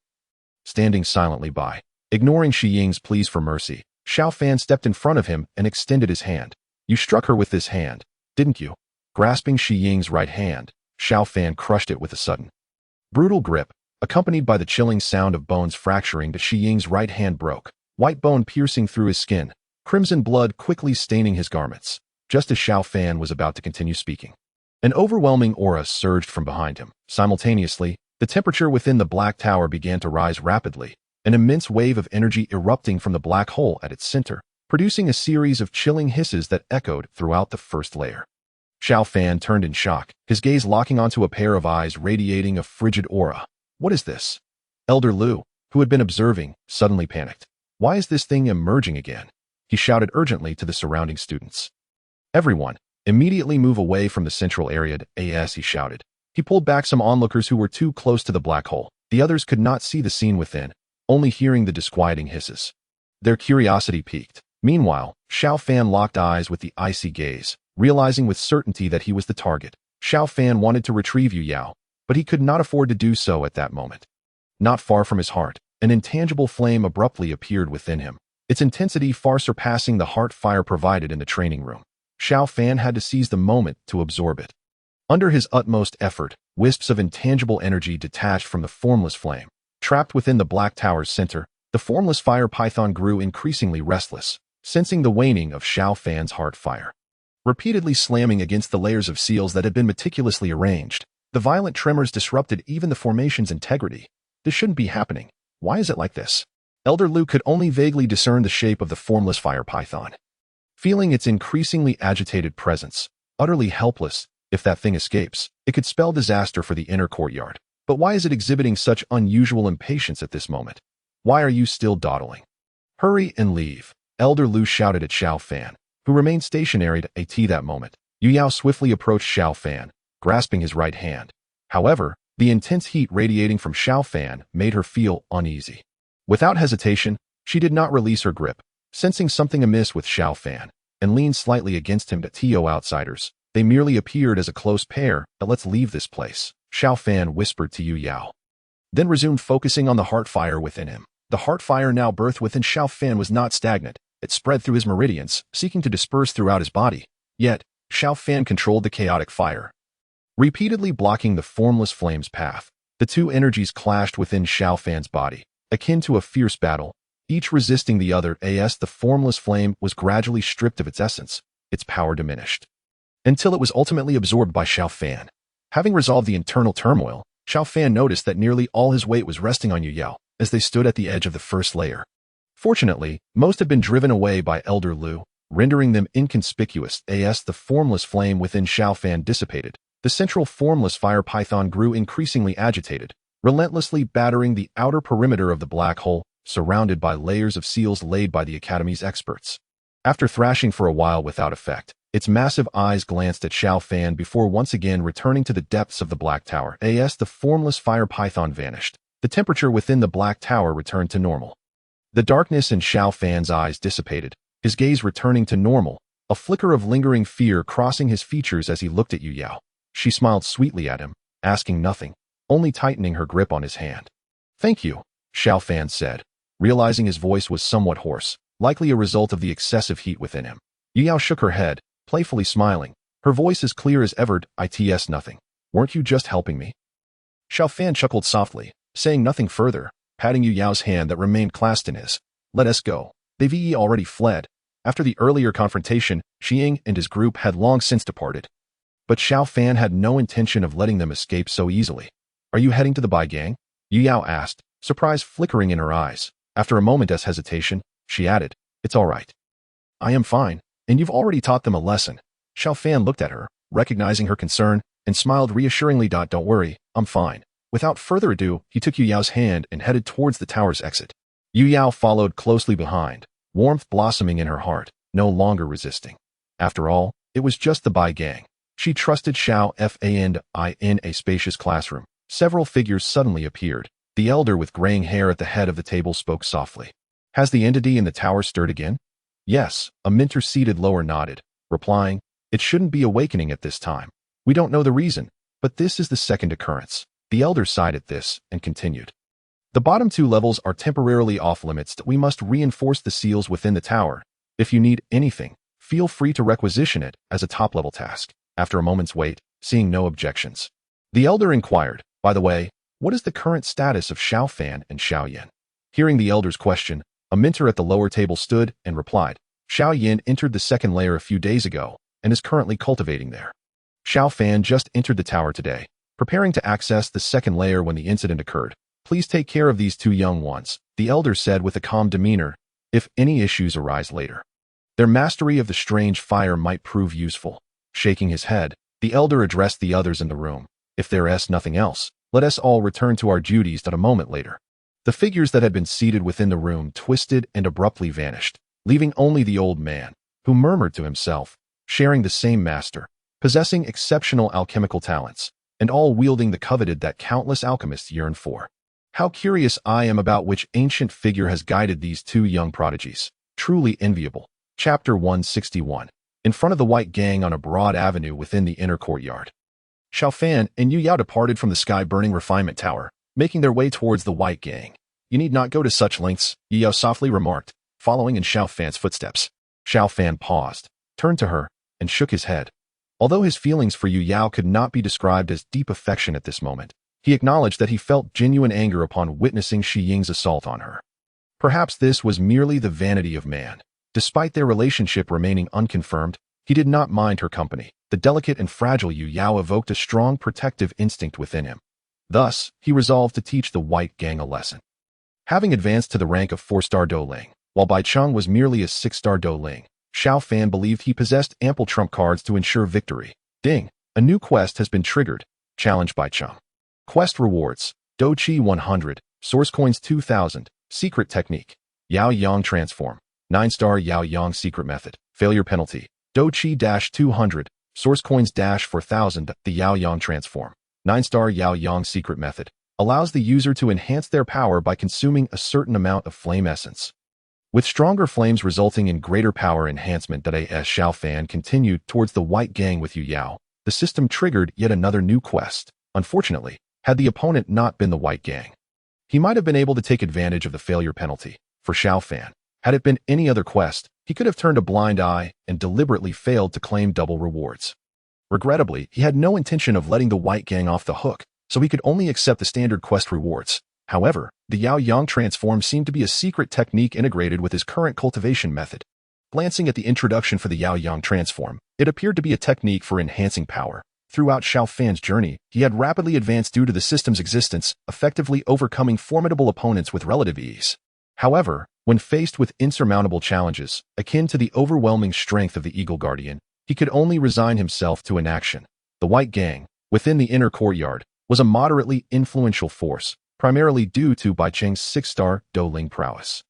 Standing silently by, ignoring Shi Ying's pleas for mercy, Xiao Fan stepped in front of him and extended his hand. You struck her with this hand, didn't you? Grasping Shi Ying's right hand, Xiao Fan crushed it with a sudden, brutal grip, accompanied by the chilling sound of bones fracturing. Shi Ying's right hand broke, white bone piercing through his skin, crimson blood quickly staining his garments. Just as Xiao Fan was about to continue speaking, an overwhelming aura surged from behind him. Simultaneously, the temperature within the Black Tower began to rise rapidly, an immense wave of energy erupting from the black hole at its center, producing a series of chilling hisses that echoed throughout the first layer. Xiao Fan turned in shock, his gaze locking onto a pair of eyes radiating a frigid aura. What is this? Elder Lu, who had been observing, suddenly panicked. Why is this thing emerging again? He shouted urgently to the surrounding students. Everyone, immediately move away from the central area. He shouted. He pulled back some onlookers who were too close to the black hole. The others could not see the scene within, only hearing the disquieting hisses. Their curiosity piqued. Meanwhile, Xiao Fan locked eyes with the icy gaze, realizing with certainty that he was the target. Xiao Fan wanted to retrieve Yu Yao, but he could not afford to do so at that moment. Not far from his heart, an intangible flame abruptly appeared within him, its intensity far surpassing the heart fire provided in the training room. Xiao Fan had to seize the moment to absorb it. Under his utmost effort, wisps of intangible energy detached from the formless flame. Trapped within the Black Tower's center, the formless fire python grew increasingly restless, sensing the waning of Xiao Fan's heart fire. Repeatedly slamming against the layers of seals that had been meticulously arranged, the violent tremors disrupted even the formation's integrity. This shouldn't be happening. Why is it like this? Elder Lu could only vaguely discern the shape of the formless fire python. Feeling its increasingly agitated presence, utterly helpless, if that thing escapes, it could spell disaster for the inner courtyard. But why is it exhibiting such unusual impatience at this moment? Why are you still dawdling? Hurry and leave, Elder Lu shouted at Xiao Fan, who remained stationary at that moment. Yu Yao swiftly approached Xiao Fan, grasping his right hand. However, the intense heat radiating from Xiao Fan made her feel uneasy. Without hesitation, she did not release her grip, sensing something amiss with Xiao Fan, and leaned slightly against him. To outsiders, they merely appeared as a close pair. Let's leave this place, Xiao Fan whispered to Yu Yao. Then resumed focusing on the heart fire within him. The heart fire now birthed within Xiao Fan was not stagnant. It spread through his meridians, seeking to disperse throughout his body. Yet, Xiao Fan controlled the chaotic fire, repeatedly blocking the formless flame's path. The two energies clashed within Xiao Fan's body, akin to a fierce battle, each resisting the other. The formless flame was gradually stripped of its essence, its power diminished, until it was ultimately absorbed by Xiao Fan. Having resolved the internal turmoil, Xiao Fan noticed that nearly all his weight was resting on Yu Yao as they stood at the edge of the first layer. Fortunately, most had been driven away by Elder Lu, rendering them inconspicuous. The formless flame within Xiao Fan dissipated. The central formless fire python grew increasingly agitated, relentlessly battering the outer perimeter of the black hole, surrounded by layers of seals laid by the Academy's experts. After thrashing for a while without effect, its massive eyes glanced at Xiao Fan before once again returning to the depths of the Black Tower. The formless fire python vanished. The temperature within the Black Tower returned to normal. The darkness in Xiao Fan's eyes dissipated, his gaze returning to normal, a flicker of lingering fear crossing his features as he looked at Yu Yao. She smiled sweetly at him, asking nothing, only tightening her grip on his hand. "Thank you," Xiao Fan said, realizing his voice was somewhat hoarse, likely a result of the excessive heat within him. Yu Yao shook her head, playfully smiling, her voice as clear as ever. "It's nothing. Weren't you just helping me?" Xiao Fan chuckled softly, saying nothing further, patting Yu Yao's hand that remained clasped in his. "Let us go. They've already fled." After the earlier confrontation, Xiying and his group had long since departed. But Xiao Fan had no intention of letting them escape so easily. "Are you heading to the Bai Gang?" Yu Yao asked, surprise flickering in her eyes. After a moment's hesitation, she added, "It's all right. I am fine, and you've already taught them a lesson." Xiao Fan looked at her, recognizing her concern, and smiled reassuringly. "Don't worry, I'm fine." Without further ado, he took Yu Yao's hand and headed towards the tower's exit. Yu Yao followed closely behind, warmth blossoming in her heart, no longer resisting. After all, it was just the Bai Gang. She trusted Xiao Fan. In a spacious classroom, several figures suddenly appeared. The elder with graying hair at the head of the table spoke softly. "Has the entity in the tower stirred again?" "Yes," a mentor seated lower nodded, replying, "It shouldn't be awakening at this time. We don't know the reason, but this is the second occurrence." The elder sighed at this and continued. "The bottom two levels are temporarily off limits. We must reinforce the seals within the tower. If you need anything, feel free to requisition it as a top-level task." After a moment's wait, seeing no objections, the elder inquired, "By the way, what is the current status of Xiao Fan and Xiao Yan?" Hearing the elder's question, a mentor at the lower table stood and replied, "Xiao Yan entered the second layer a few days ago and is currently cultivating there. Xiao Fan just entered the tower today, preparing to access the second layer when the incident occurred. Please take care of these two young ones," the elder said with a calm demeanor, "if any issues arise later. Their mastery of the strange fire might prove useful." Shaking his head, the elder addressed the others in the room. "If there is nothing else, let us all return to our duties at a moment later." The figures that had been seated within the room twisted and abruptly vanished, leaving only the old man, who murmured to himself, sharing the same master, possessing exceptional alchemical talents, and all wielding the coveted that countless alchemists yearn for. How curious I am about which ancient figure has guided these two young prodigies. Truly enviable. Chapter 161. In front of the White Gang on a broad avenue within the inner courtyard, Xiao Fan and Yu Yao departed from the sky-burning refinement tower, making their way towards the White Gang. "You need not go to such lengths," Yu Yao softly remarked, following in Xiao Fan's footsteps. Xiao Fan paused, turned to her, and shook his head. Although his feelings for Yu Yao could not be described as deep affection at this moment, he acknowledged that he felt genuine anger upon witnessing Shi Ying's assault on her. Perhaps this was merely the vanity of man. Despite their relationship remaining unconfirmed, he did not mind her company. The delicate and fragile Yu Yao evoked a strong protective instinct within him. Thus, he resolved to teach the White Gang a lesson. Having advanced to the rank of 4-star Douling, while Bai Cheng was merely a 6-star Douling, Xiao Fan believed he possessed ample trump cards to ensure victory. Ding! A new quest has been triggered. Challenge Bai Cheng. Quest rewards: Dou Qi 100, Source Coins 2000, Secret Technique, Yao Yang Transform, 9-star Yao Yang Secret Method, Failure Penalty, Dou Qi 200, Source Coins 4000, the Yao Yang Transform, 9-star Yao Yang Secret Method, allows the user to enhance their power by consuming a certain amount of flame essence, with stronger flames resulting in greater power enhancement. As Xiao Fan continued towards the White Gang with Yu Yao, the system triggered yet another new quest. Unfortunately, had the opponent not been the White Gang, he might have been able to take advantage of the failure penalty. For Xiao Fan, had it been any other quest, he could have turned a blind eye and deliberately failed to claim double rewards. Regrettably, he had no intention of letting the White Gang off the hook, so he could only accept the standard quest rewards. However, the Yao Yang Transform seemed to be a secret technique integrated with his current cultivation method. Glancing at the introduction for the Yao Yang Transform, it appeared to be a technique for enhancing power. Throughout Xiao Fan's journey, he had rapidly advanced due to the system's existence, effectively overcoming formidable opponents with relative ease. However, when faced with insurmountable challenges, akin to the overwhelming strength of the Eagle Guardian, he could only resign himself to inaction. The White Gang, within the inner courtyard, was a moderately influential force, primarily due to Bai Cheng's 6-star Douling prowess,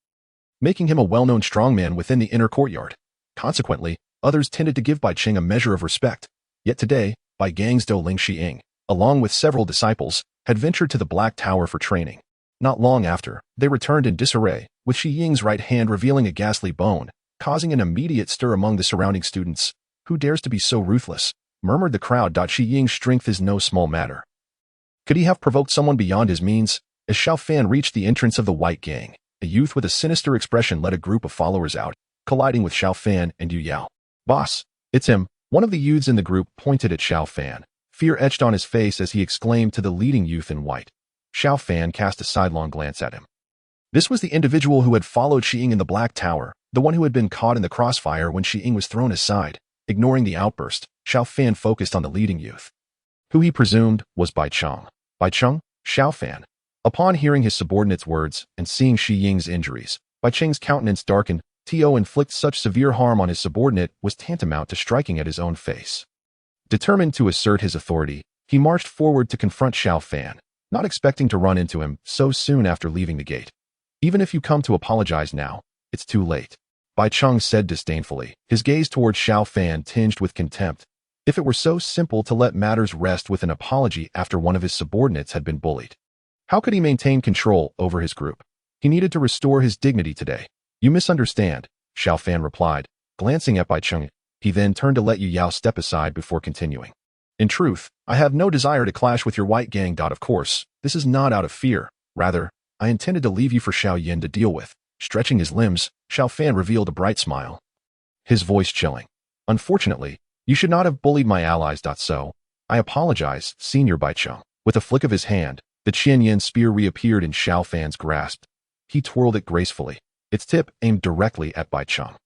making him a well-known strongman within the inner courtyard. Consequently, others tended to give Bai Cheng a measure of respect. Yet today, Bai Gang's Douling Xiying, along with several disciples, had ventured to the Black Tower for training. Not long after, they returned in disarray, with Shi Ying's right hand revealing a ghastly bone, causing an immediate stir among the surrounding students. Who dares to be so ruthless? Murmured the crowd. Shi Ying's strength is no small matter. Could he have provoked someone beyond his means? As Xiao Fan reached the entrance of the White Gang, a youth with a sinister expression led a group of followers out, colliding with Xiao Fan and Yu Yao. Boss, it's him. One of the youths in the group pointed at Xiao Fan. Fear etched on his face as he exclaimed to the leading youth in white. Xiao Fan cast a sidelong glance at him. This was the individual who had followed Shi Ying in the Black Tower, the one who had been caught in the crossfire when Shi Ying was thrown aside. Ignoring the outburst, Xiao Fan focused on the leading youth, who he presumed was Bai Cheng. Bai Cheng? Xiao Fan. Upon hearing his subordinate's words and seeing Shi Ying's injuries, Bai Cheng's countenance darkened. To inflict such severe harm on his subordinate was tantamount to striking at his own face. Determined to assert his authority, he marched forward to confront Xiao Fan, not expecting to run into him so soon after leaving the gate. Even if you come to apologize now, it's too late. Bai Cheng said disdainfully, his gaze towards Xiao Fan tinged with contempt. If it were so simple to let matters rest with an apology after one of his subordinates had been bullied, how could he maintain control over his group? He needed to restore his dignity today. You misunderstand, Xiao Fan replied, glancing at Bai Cheng. He then turned to let Yu Yao step aside before continuing. In truth, I have no desire to clash with your White Gang. Of course, this is not out of fear. Rather, I intended to leave you for Xiao Yan to deal with. Stretching his limbs, Xiao Fan revealed a bright smile, his voice chilling. Unfortunately, you should not have bullied my allies. So, I apologize, Senior Bai Cheng. With a flick of his hand, the Qian Yan spear reappeared in Xiao Fan's grasp. He twirled it gracefully, its tip aimed directly at Bai Cheng.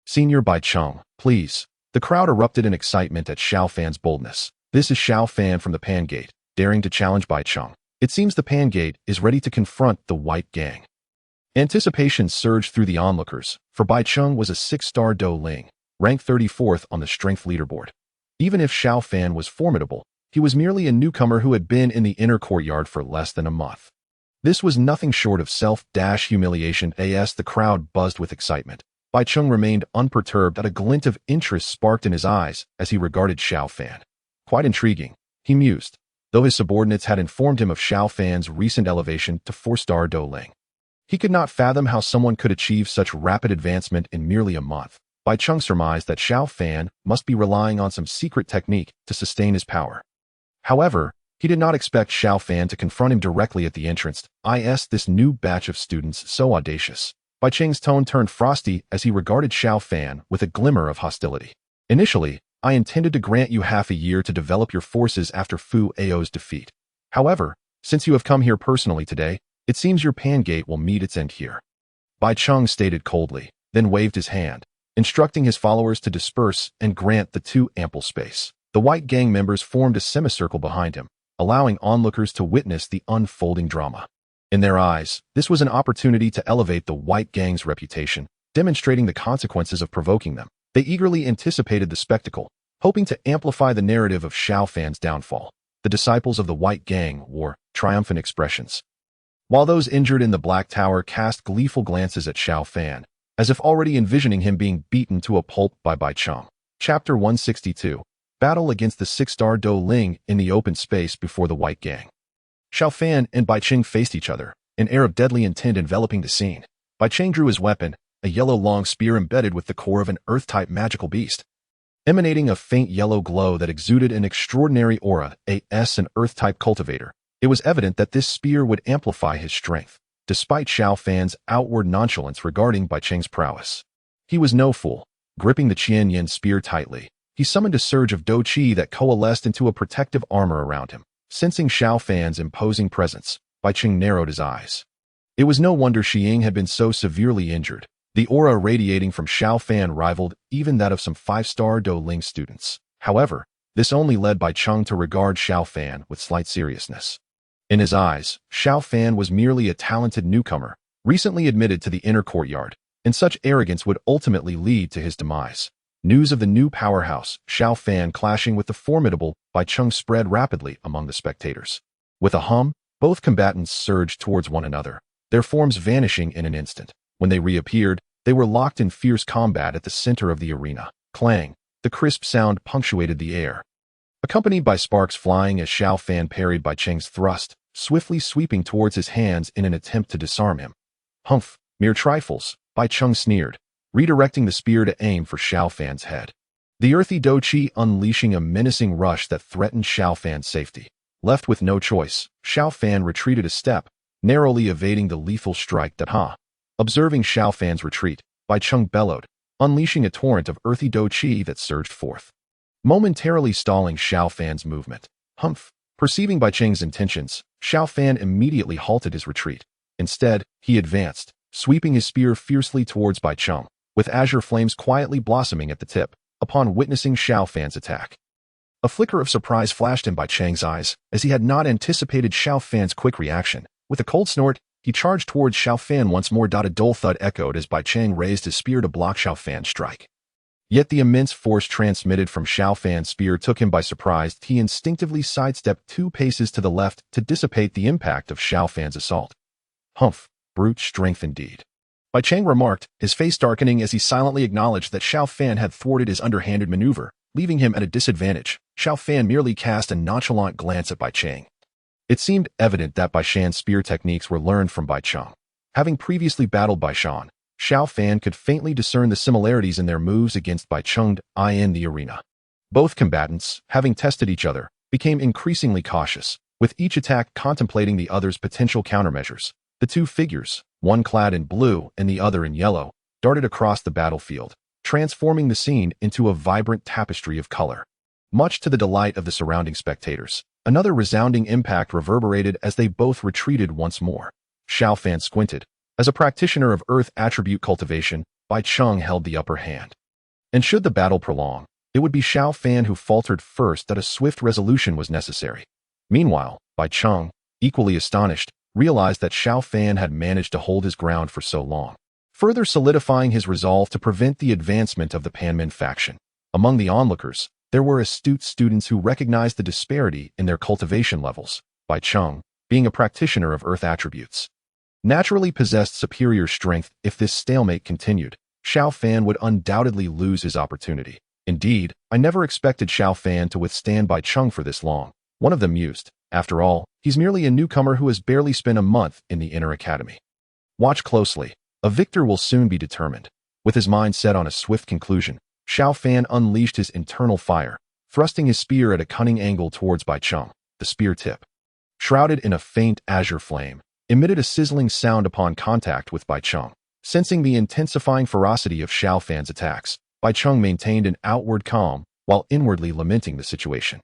Senior Bai Cheng, please. The crowd erupted in excitement at Xiao Fan's boldness. This is Xiao Fan from the Pan Gate, daring to challenge Bai Cheng. It seems the Pan Gate is ready to confront the White Gang. Anticipation surged through the onlookers, for Bai Cheng was a 6-star Dou Ling, ranked 34th on the strength leaderboard. Even if Xiao Fan was formidable, he was merely a newcomer who had been in the inner courtyard for less than a month. This was nothing short of self-humiliation. As the crowd buzzed with excitement, Bai Cheng remained unperturbed. A glint of interest sparked in his eyes as he regarded Xiao Fan. Quite intriguing, he mused, though his subordinates had informed him of Xiao Fan's recent elevation to 4-star Dou Ling. He could not fathom how someone could achieve such rapid advancement in merely a month. Bai Cheng surmised that Xiao Fan must be relying on some secret technique to sustain his power. However, he did not expect Xiao Fan to confront him directly at the entrance. This new batch of students so audacious. Bai Cheng's tone turned frosty as he regarded Xiao Fan with a glimmer of hostility. Initially, I intended to grant you half a year to develop your forces after Fu Ao's defeat. However, since you have come here personally today, it seems your Pan Gate will meet its end here. Bai Cheng stated coldly, then waved his hand, instructing his followers to disperse and grant the two ample space. The White Gang members formed a semicircle behind him, allowing onlookers to witness the unfolding drama. In their eyes, this was an opportunity to elevate the White Gang's reputation, demonstrating the consequences of provoking them. They eagerly anticipated the spectacle, hoping to amplify the narrative of Xiao Fan's downfall. The disciples of the White Gang wore triumphant expressions, while those injured in the Black Tower cast gleeful glances at Xiao Fan, as if already envisioning him being beaten to a pulp by Bai Cheng. Chapter 162. Battle against the 6-star Dou Ling in the open space before the White Gang. Xiao Fan and Bai Cheng faced each other, an air of deadly intent enveloping the scene. Bai Cheng drew his weapon, a yellow long spear embedded with the core of an earth-type magical beast, emanating a faint yellow glow that exuded an extraordinary aura. An earth-type cultivator. It was evident that this spear would amplify his strength, despite Xiao Fan's outward nonchalance regarding Bai Cheng's prowess. He was no fool. Gripping the Qian Yan spear tightly, he summoned a surge of Dou Qi that coalesced into a protective armor around him. Sensing Xiao Fan's imposing presence, Bai Cheng narrowed his eyes. It was no wonder Shi Ying had been so severely injured. The aura radiating from Xiao Fan rivaled even that of some 5-star Dou Ling students. However, this only led Bai Cheng to regard Xiao Fan with slight seriousness. In his eyes, Xiao Fan was merely a talented newcomer, recently admitted to the inner courtyard, and such arrogance would ultimately lead to his demise. News of the new powerhouse, Xiao Fan, clashing with the formidable Bai Cheng spread rapidly among the spectators. With a hum, both combatants surged towards one another, their forms vanishing in an instant. When they reappeared, they were locked in fierce combat at the center of the arena. Clang! The crisp sound punctuated the air, accompanied by sparks flying as Xiao Fan parried Bai Cheng's thrust. swiftly sweeping towards his hands in an attempt to disarm him. Humph, mere trifles, Bai Cheng sneered, redirecting the spear to aim for Xiao Fan's head. The earthy Dou Qi unleashing a menacing rush that threatened Xiao Fan's safety. Left with no choice, Xiao Fan retreated a step, narrowly evading the lethal strike that Observing Xiao Fan's retreat, Bai Cheng bellowed, unleashing a torrent of earthy Dou Qi that surged forth, momentarily stalling Xiao Fan's movement. Humph! Perceiving Bai Cheng's intentions, Xiao Fan immediately halted his retreat. Instead, he advanced, sweeping his spear fiercely towards Bai Cheng, with azure flames quietly blossoming at the tip, upon witnessing Xiao Fan's attack. A flicker of surprise flashed in Bai Cheng's eyes, as he had not anticipated Xiao Fan's quick reaction. With a cold snort, he charged towards Xiao Fan once more. A dull thud echoed as Bai Cheng raised his spear to block Xiao Fan's strike. Yet the immense force transmitted from Xiao Fan's spear took him by surprise. He instinctively sidestepped 2 paces to the left to dissipate the impact of Xiao Fan's assault. Humph, brute strength indeed. Bai Cheng remarked, his face darkening as he silently acknowledged that Xiao Fan had thwarted his underhanded maneuver, leaving him at a disadvantage. Xiao Fan merely cast a nonchalant glance at Bai Cheng. It seemed evident that Bai Shan's spear techniques were learned from Bai Cheng. Having previously battled Bai Shan, Xiao Fan could faintly discern the similarities in their moves against Bai Cheng in the arena. Both combatants, having tested each other, became increasingly cautious, with each attack contemplating the other's potential countermeasures. The 2 figures, one clad in blue and the other in yellow, darted across the battlefield, transforming the scene into a vibrant tapestry of color. Much to the delight of the surrounding spectators, another resounding impact reverberated as they both retreated once more. Xiao Fan squinted. As a practitioner of earth attribute cultivation, Bai Cheng held the upper hand. And should the battle prolong, it would be Xiao Fan who faltered first. That a swift resolution was necessary. Meanwhile, Bai Cheng, equally astonished, realized that Xiao Fan had managed to hold his ground for so long, further solidifying his resolve to prevent the advancement of the Panmin faction. Among the onlookers, there were astute students who recognized the disparity in their cultivation levels. Bai Cheng, being a practitioner of earth attributes, naturally possessed superior strength. If this stalemate continued, Xiao Fan would undoubtedly lose his opportunity. Indeed, I never expected Xiao Fan to withstand Bai Cheng for this long, one of them mused. After all, he's merely a newcomer who has barely spent a month in the inner academy. Watch closely. A victor will soon be determined. With his mind set on a swift conclusion, Xiao Fan unleashed his internal fire, thrusting his spear at a cunning angle towards Bai Cheng. The spear tip, shrouded in a faint azure flame, emitted a sizzling sound upon contact with Bai Cheng. Sensing the intensifying ferocity of Xiao Fan's attacks, Bai Cheng maintained an outward calm, while inwardly lamenting the situation.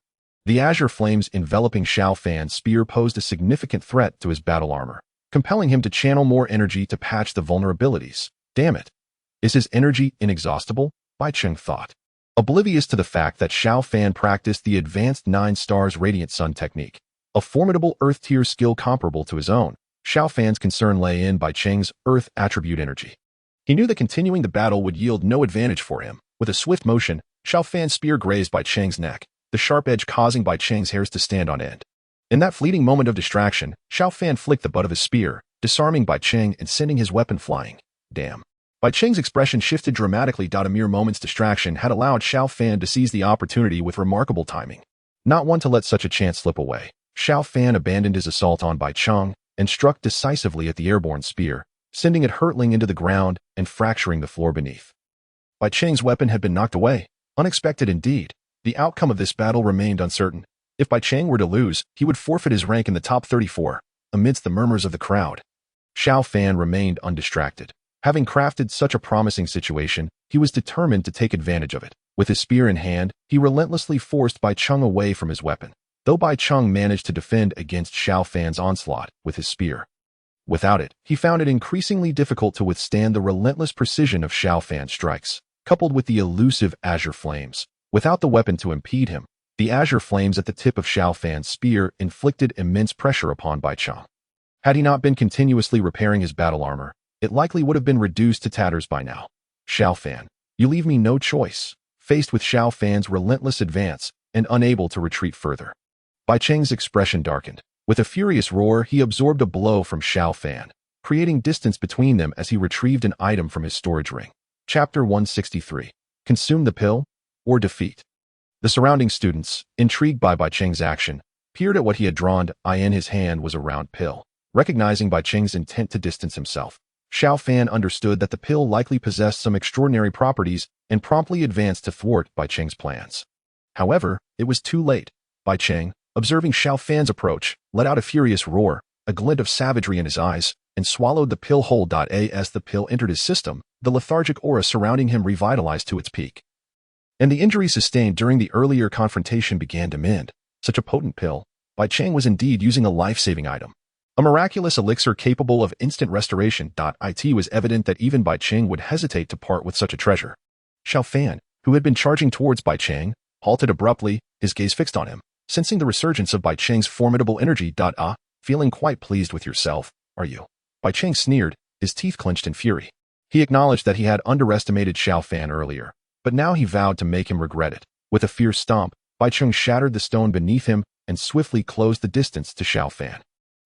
The azure flames enveloping Xiao Fan's spear posed a significant threat to his battle armor, compelling him to channel more energy to patch the vulnerabilities. Damn it! Is his energy inexhaustible? Bai Cheng thought, oblivious to the fact that Xiao Fan practiced the advanced 9 stars radiant sun technique, a formidable earth tier skill comparable to his own. Xiao Fan's concern lay in Bai Cheng's earth attribute energy. He knew that continuing the battle would yield no advantage for him. With a swift motion, Xiao Fan's spear grazed Bai Cheng's neck, the sharp edge causing Bai Cheng's hairs to stand on end. In that fleeting moment of distraction, Xiao Fan flicked the butt of his spear, disarming Bai Cheng and sending his weapon flying. Damn. Bai Cheng's expression shifted dramatically. A mere moment's distraction had allowed Xiao Fan to seize the opportunity with remarkable timing. Not one to let such a chance slip away, Xiao Fan abandoned his assault on Bai Cheng and struck decisively at the airborne spear, sending it hurtling into the ground and fracturing the floor beneath. Bai Cheng's weapon had been knocked away. Unexpected indeed. The outcome of this battle remained uncertain. If Bai Cheng were to lose, he would forfeit his rank in the top 34. Amidst the murmurs of the crowd, Xiao Fan remained undistracted. Having crafted such a promising situation, he was determined to take advantage of it. With his spear in hand, he relentlessly forced Bai Cheng away from his weapon, though Bai Cheng managed to defend against Xiao Fan's onslaught with his spear. Without it, he found it increasingly difficult to withstand the relentless precision of Xiao Fan's strikes, coupled with the elusive azure flames. Without the weapon to impede him, the azure flames at the tip of Xiao Fan's spear inflicted immense pressure upon Bai Cheng. Had he not been continuously repairing his battle armor, it likely would have been reduced to tatters by now. Xiao Fan, you leave me no choice. Faced with Xiao Fan's relentless advance and unable to retreat further, Bai Cheng's expression darkened. With a furious roar, he absorbed a blow from Xiao Fan, creating distance between them as he retrieved an item from his storage ring. Chapter 163. Consume the pill or defeat. The surrounding students, intrigued by Bai Cheng's action, peered at what he had drawn in his hand was a round pill. Recognizing Bai Cheng's intent to distance himself, Xiao Fan understood that the pill likely possessed some extraordinary properties and promptly advanced to thwart Bai Cheng's plans. However, it was too late. Bai Cheng, observing Xiao Fan's approach, let out a furious roar, a glint of savagery in his eyes, and swallowed the pill whole. As the pill entered his system, the lethargic aura surrounding him revitalized to its peak. And the injury sustained during the earlier confrontation began to mend. Such a potent pill, Bai Cheng was indeed using a life-saving item. A miraculous elixir capable of instant restoration. It was evident that even Bai Cheng would hesitate to part with such a treasure. Xiao Fan, who had been charging towards Bai Cheng, halted abruptly, his gaze fixed on him, sensing the resurgence of Bai Cheng's formidable energy. Feeling quite pleased with yourself, are you? Bai Cheng sneered, his teeth clenched in fury. He acknowledged that he had underestimated Xiao Fan earlier, but now he vowed to make him regret it. With a fierce stomp, Bai Cheng shattered the stone beneath him and swiftly closed the distance to Xiao Fan.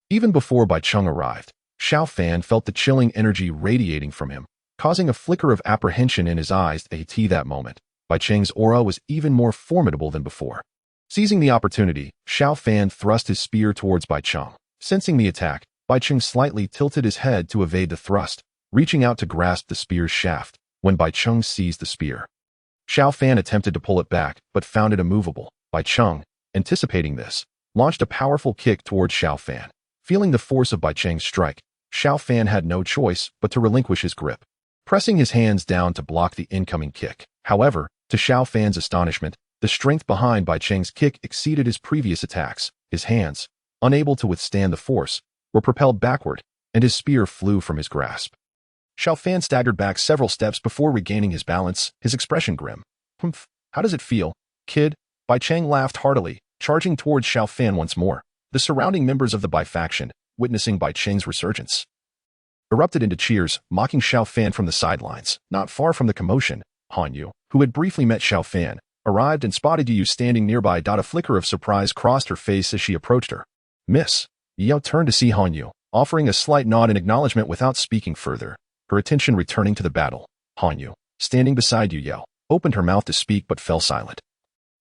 Even before Bai Cheng arrived, Xiao Fan felt the chilling energy radiating from him, causing a flicker of apprehension in his eyes. That moment, Bai Cheng's aura was even more formidable than before. Seizing the opportunity, Xiao Fan thrust his spear towards Bai Cheng. Sensing the attack, Bai Cheng slightly tilted his head to evade the thrust, reaching out to grasp the spear's shaft, when Bai Cheng seized the spear. Xiao Fan attempted to pull it back, but found it immovable. Bai Cheng, anticipating this, launched a powerful kick towards Xiao Fan. Feeling the force of Bai Cheng's strike, Xiao Fan had no choice but to relinquish his grip, pressing his hands down to block the incoming kick. However, to Xiao Fan's astonishment, the strength behind Bai Cheng's kick exceeded his previous attacks. His hands, unable to withstand the force, were propelled backward, and his spear flew from his grasp. Xiao Fan staggered back several steps before regaining his balance, his expression grim. "Humph, how does it feel, kid?" Bai Cheng laughed heartily, charging towards Xiao Fan once more. The surrounding members of the Bai faction, witnessing Bai Cheng's resurgence, erupted into cheers, mocking Xiao Fan from the sidelines. Not far from the commotion, Han Yu, who had briefly met Xiao Fan, arrived and spotted Yu standing nearby. A flicker of surprise crossed her face as she approached her. "Miss." Yao turned to see Han Yu, offering a slight nod in acknowledgement without speaking further, her attention returning to the battle. Han Yu, standing beside Yu Yao, opened her mouth to speak but fell silent.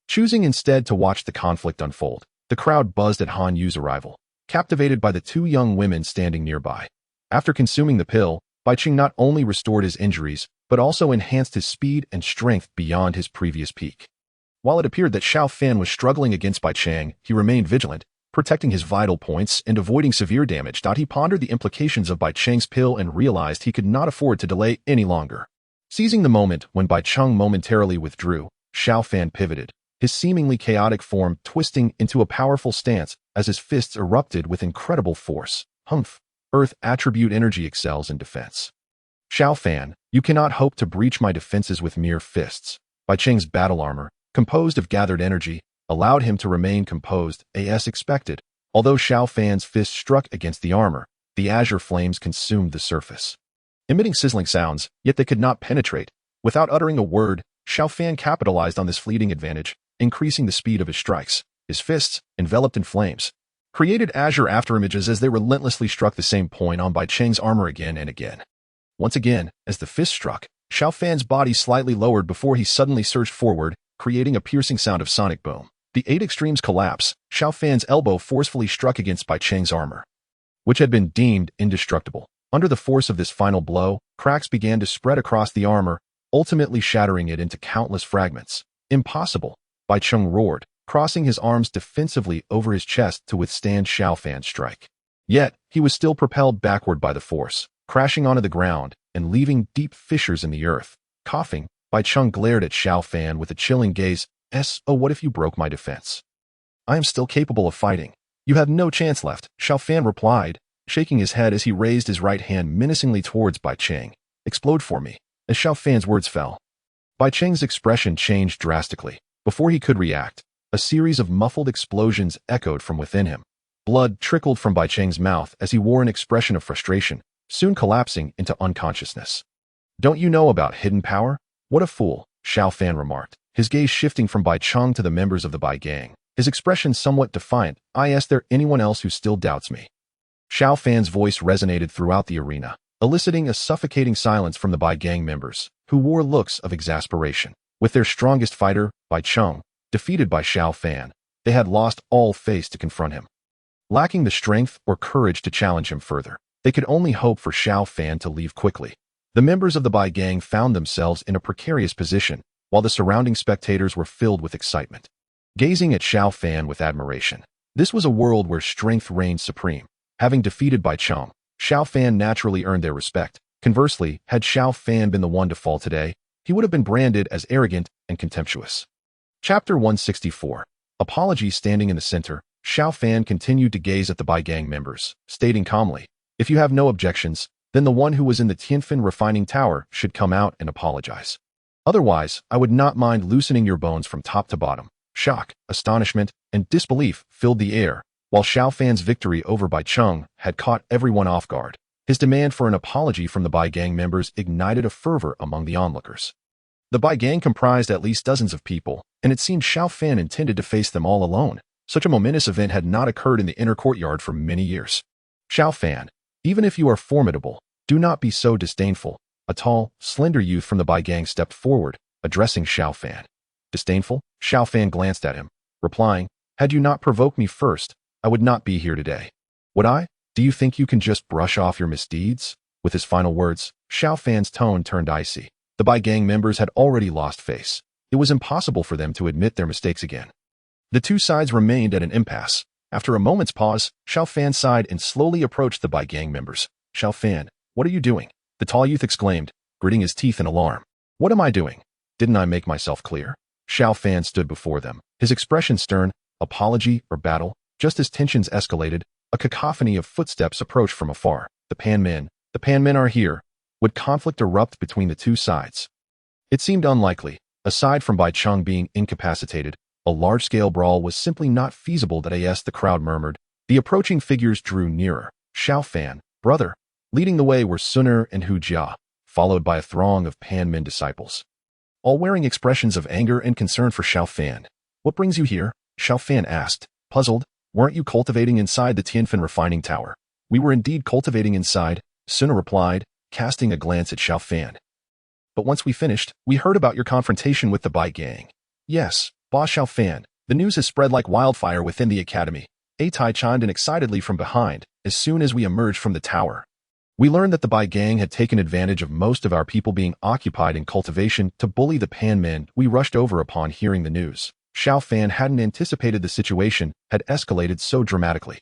Choosing instead to watch the conflict unfold, the crowd buzzed at Han Yu's arrival, captivated by the two young women standing nearby. After consuming the pill, Bai Cheng not only restored his injuries, but also enhanced his speed and strength beyond his previous peak. While it appeared that Xiao Fan was struggling against Bai Cheng, he remained vigilant, protecting his vital points and avoiding severe damage. He pondered the implications of Bai Cheng's pill and realized he could not afford to delay any longer. Seizing the moment when Bai Cheng momentarily withdrew, Xiao Fan pivoted, his seemingly chaotic form twisting into a powerful stance as his fists erupted with incredible force. "Humph, Earth attribute energy excels in defense. Xiao Fan, you cannot hope to breach my defenses with mere fists." Bai Cheng's battle armor, composed of gathered energy, allowed him to remain composed as expected. Although Xiao Fan's fist struck against the armor, the azure flames consumed the surface, emitting sizzling sounds, yet they could not penetrate. Without uttering a word, Xiao Fan capitalized on this fleeting advantage, increasing the speed of his strikes. His fists, enveloped in flames, created azure afterimages as they relentlessly struck the same point on Bai Cheng's armor again and again. Once again, as the fist struck, Xiao Fan's body slightly lowered before he suddenly surged forward, creating a piercing sound of sonic boom. The eight extremes collapse. Xiao Fan's elbow forcefully struck against Bai Cheng's armor, which had been deemed indestructible. Under the force of this final blow, cracks began to spread across the armor, ultimately shattering it into countless fragments. "Impossible," Bai Cheng roared, crossing his arms defensively over his chest to withstand Xiao Fan's strike. Yet, he was still propelled backward by the force, crashing onto the ground and leaving deep fissures in the earth. Coughing, Bai Cheng glared at Xiao Fan with a chilling gaze. "Oh, what if you broke my defense? I am still capable of fighting. You have no chance left," Xiao Fan replied, shaking his head as he raised his right hand menacingly towards Bai Cheng. "Explode for me." As Xiao Fan's words fell, Bai Cheng's expression changed drastically. Before he could react, a series of muffled explosions echoed from within him. Blood trickled from Bai Cheng's mouth as he wore an expression of frustration, soon collapsing into unconsciousness. "Don't you know about hidden power? What a fool," Xiao Fan remarked, his gaze shifting from Bai Cheng to the members of the Bai gang, his expression somewhat defiant. "Is there anyone else who still doubts me?" Xiao Fan's voice resonated throughout the arena, eliciting a suffocating silence from the Bai gang members, who wore looks of exasperation. With their strongest fighter, Bai Cheng, defeated by Xiao Fan, They had lost all face to confront him. Lacking the strength or courage to challenge him further, they could only hope for Xiao Fan to leave quickly. The members of the Bai gang found themselves in a precarious position, while the surrounding spectators were filled with excitement, gazing at Xiao Fan with admiration. This was a world where strength reigned supreme. Having defeated Bai Cheng, Xiao Fan naturally earned their respect. Conversely, had Xiao Fan been the one to fall today, he would have been branded as arrogant and contemptuous. Chapter 164. Apology. Standing in the center, Xiao Fan continued to gaze at the Bai gang members, stating calmly, "If you have no objections, then the one who was in the Tianfan refining tower should come out and apologize. Otherwise, I would not mind loosening your bones from top to bottom." Shock, astonishment, and disbelief filled the air, while Xiao Fan's victory over Bai Cheng had caught everyone off guard. His demand for an apology from the Bai gang members ignited a fervor among the onlookers. The Bai gang comprised at least dozens of people, and it seemed Xiao Fan intended to face them all alone. Such a momentous event had not occurred in the inner courtyard for many years. "Xiao Fan, even if you are formidable, do not be so disdainful." A tall, slender youth from the Bai gang stepped forward, addressing Xiao Fan. "Disdainful?" Xiao Fan glanced at him, replying, "Had you not provoked me first, I would not be here today." "Would I? Do you think you can just brush off your misdeeds?" With his final words, Xiao Fan's tone turned icy. The Bai gang members had already lost face. It was impossible for them to admit their mistakes again. The two sides remained at an impasse. After a moment's pause, Xiao Fan sighed and slowly approached the Bai gang members. "Xiao Fan, what are you doing?" the tall youth exclaimed, gritting his teeth in alarm. "What am I doing? Didn't I make myself clear?" Xiao Fan stood before them, his expression stern. Apology or battle? Just as tensions escalated, a cacophony of footsteps approached from afar. The Pan men are here." Would conflict erupt between the two sides? It seemed unlikely. Aside from Bai Cheng being incapacitated, a large-scale brawl was simply not feasible. The crowd murmured. The approaching figures drew nearer. Xiao Fan, brother. Leading the way were Suner and Hu Jia, followed by a throng of Pan men disciples, all wearing expressions of anger and concern for Xiao Fan. "What brings you here?" Xiao Fan asked, puzzled. "Weren't you cultivating inside the Tianfan refining tower?" "We were indeed cultivating inside," Suner replied, casting a glance at Xiao Fan. "But once we finished, we heard about your confrontation with the Bai gang." "Yes, boss Xiao Fan, the news has spread like wildfire within the academy." Attain chimed in excitedly from behind. "As soon as we emerged from the tower, we learned that the Bai gang had taken advantage of most of our people being occupied in cultivation to bully the Pan men. We rushed over upon hearing the news." Xiao Fan hadn't anticipated the situation had escalated so dramatically.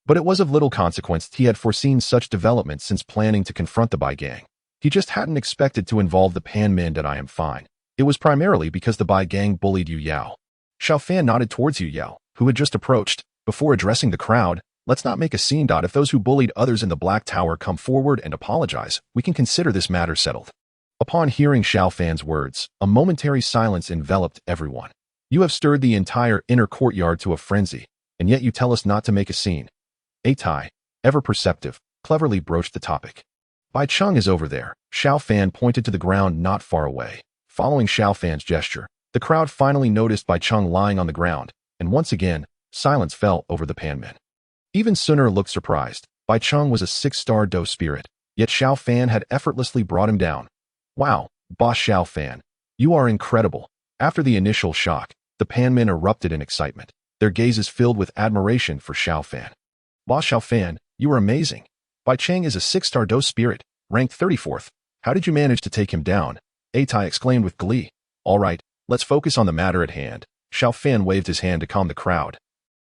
But it was of little consequence. He had foreseen such developments since planning to confront the Bai gang. He just hadn't expected to involve the Pan men. "I am fine. It was primarily because the Bai gang bullied Yu Yao." Xiao Fan nodded towards Yu Yao, who had just approached. Before addressing the crowd, "Let's not make a scene. If those who bullied others in the Black Tower come forward and apologize, we can consider this matter settled." Upon hearing Xiao Fan's words, a momentary silence enveloped everyone. "You have stirred the entire inner courtyard to a frenzy, and yet you tell us not to make a scene." Attain, ever perceptive, cleverly broached the topic. "Bai Cheng is over there." Xiao Fan pointed to the ground not far away. Following Xiao Fan's gesture, the crowd finally noticed Bai Cheng lying on the ground, and once again, silence fell over the Pan men. Even Suner looked surprised. Bai Cheng was a 6-star Dou spirit, yet Xiao Fan had effortlessly brought him down. "Wow, boss Xiao Fan, you are incredible." After the initial shock, the Pan men erupted in excitement, their gazes filled with admiration for Xiao Fan. "Boss Xiao Fan, you are amazing. Bai Cheng is a 6-star Dou spirit, ranked 34th. How did you manage to take him down?" Attain exclaimed with glee. "All right, let's focus on the matter at hand." Xiao Fan waved his hand to calm the crowd,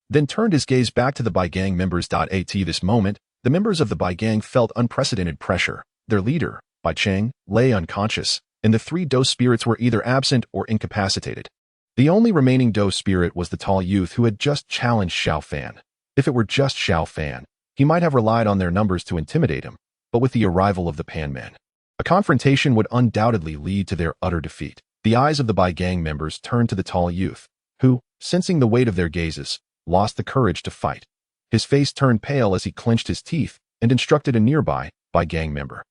then turned his gaze back to the Bai gang members. At this moment, the members of the Bai gang felt unprecedented pressure. Their leader, Bai Cheng, lay unconscious, and the 3 Dou spirits were either absent or incapacitated. The only remaining Dou spirit was the tall youth who had just challenged Xiao Fan. If it were just Xiao Fan, he might have relied on their numbers to intimidate him, but with the arrival of the Pan men, a confrontation would undoubtedly lead to their utter defeat. The eyes of the Bai gang members turned to the tall youth, who, sensing the weight of their gazes, lost the courage to fight. His face turned pale as he clenched his teeth and instructed a nearby Bai gang member,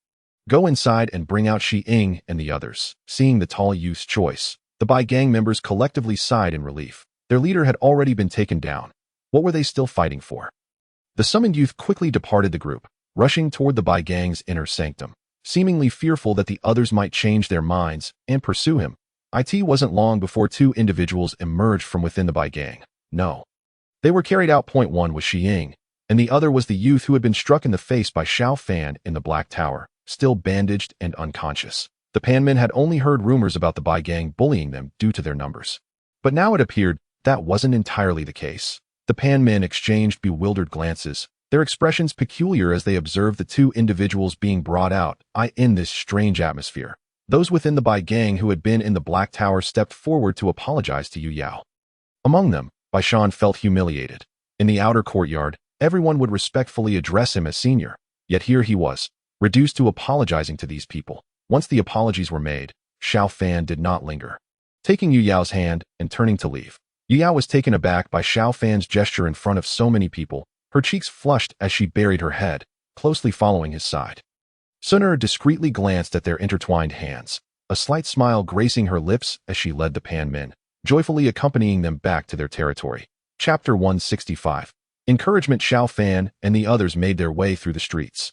"Go inside and bring out Shi Ying and the others." Seeing the tall youth's choice, the Bai gang members collectively sighed in relief. Their leader had already been taken down. What were they still fighting for? The summoned youth quickly departed the group, rushing toward the Bai gang's inner sanctum, seemingly fearful that the others might change their minds and pursue him. It wasn't long before 2 individuals emerged from within the Bai gang. No. They were carried out. Point one was Xi Ying, and the other was the youth who had been struck in the face by Xiao Fan in the Black Tower, still bandaged and unconscious. The Panmen had only heard rumors about the Bai gang bullying them due to their numbers. But now it appeared that wasn't entirely the case. The Panmen exchanged bewildered glances, their expressions peculiar as they observed the two individuals being brought out in this strange atmosphere. Those within the Bai gang who had been in the Black Tower stepped forward to apologize to Yu Yao. Among them, Bai Shan felt humiliated. In the outer courtyard, everyone would respectfully address him as senior, yet here he was, reduced to apologizing to these people. Once the apologies were made, Xiao Fan did not linger. Taking Yu Yao's hand and turning to leave, Yu Yao was taken aback by Xiao Fan's gesture in front of so many people. Her cheeks flushed as she buried her head, closely following his side. Suner discreetly glanced at their intertwined hands, a slight smile gracing her lips as she led the Panmen, joyfully accompanying them back to their territory. Chapter 165. Encouragement. Xiao Fan and the others made their way through the streets.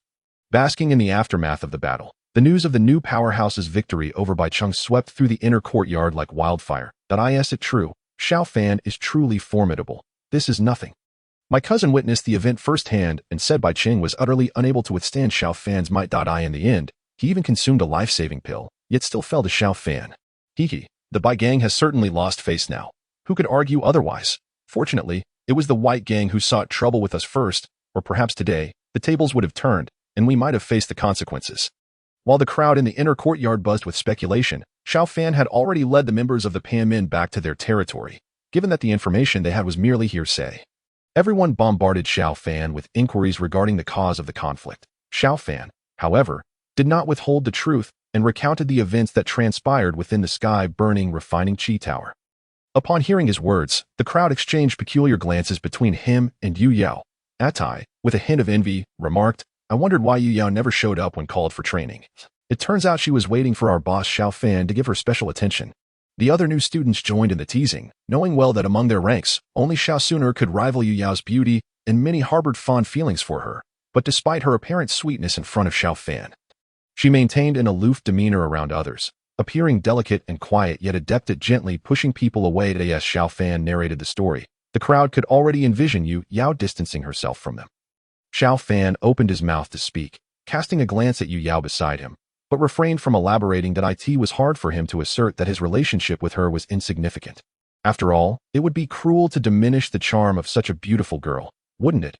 Basking in the aftermath of the battle, the news of the new powerhouse's victory over Baicheng swept through the inner courtyard like wildfire. Is it true? Xiao Fan is truly formidable. This is nothing. My cousin witnessed the event firsthand and said Baicheng was utterly unable to withstand Xiao Fan's might. In the end, he even consumed a life-saving pill, yet still fell to Xiao Fan. Hee. The Bai gang has certainly lost face now. Who could argue otherwise? Fortunately, it was the White gang who sought trouble with us first, or perhaps today, the tables would have turned, and we might have faced the consequences. While the crowd in the inner courtyard buzzed with speculation, Xiao Fan had already led the members of the Panmen back to their territory, given that the information they had was merely hearsay. Everyone bombarded Xiao Fan with inquiries regarding the cause of the conflict. Xiao Fan, however, did not withhold the truth and recounted the events that transpired within the sky-burning refining Qi Tower. Upon hearing his words, the crowd exchanged peculiar glances between him and Yu Yao. Attai, with a hint of envy, remarked, I wondered why Yu Yao never showed up when called for training. It turns out she was waiting for our boss Xiao Fan to give her special attention. The other new students joined in the teasing, knowing well that among their ranks, only Xiao Suner could rival Yu Yao's beauty, and many harbored fond feelings for her. But despite her apparent sweetness in front of Xiao Fan, she maintained an aloof demeanor around others, appearing delicate and quiet yet adept at gently pushing people away. As Xiao Fan narrated the story, the crowd could already envision Yu Yao distancing herself from them. Xiao Fan opened his mouth to speak, casting a glance at Yu Yao beside him, but refrained from elaborating that it was hard for him to assert that his relationship with her was insignificant. After all, it would be cruel to diminish the charm of such a beautiful girl, wouldn't it?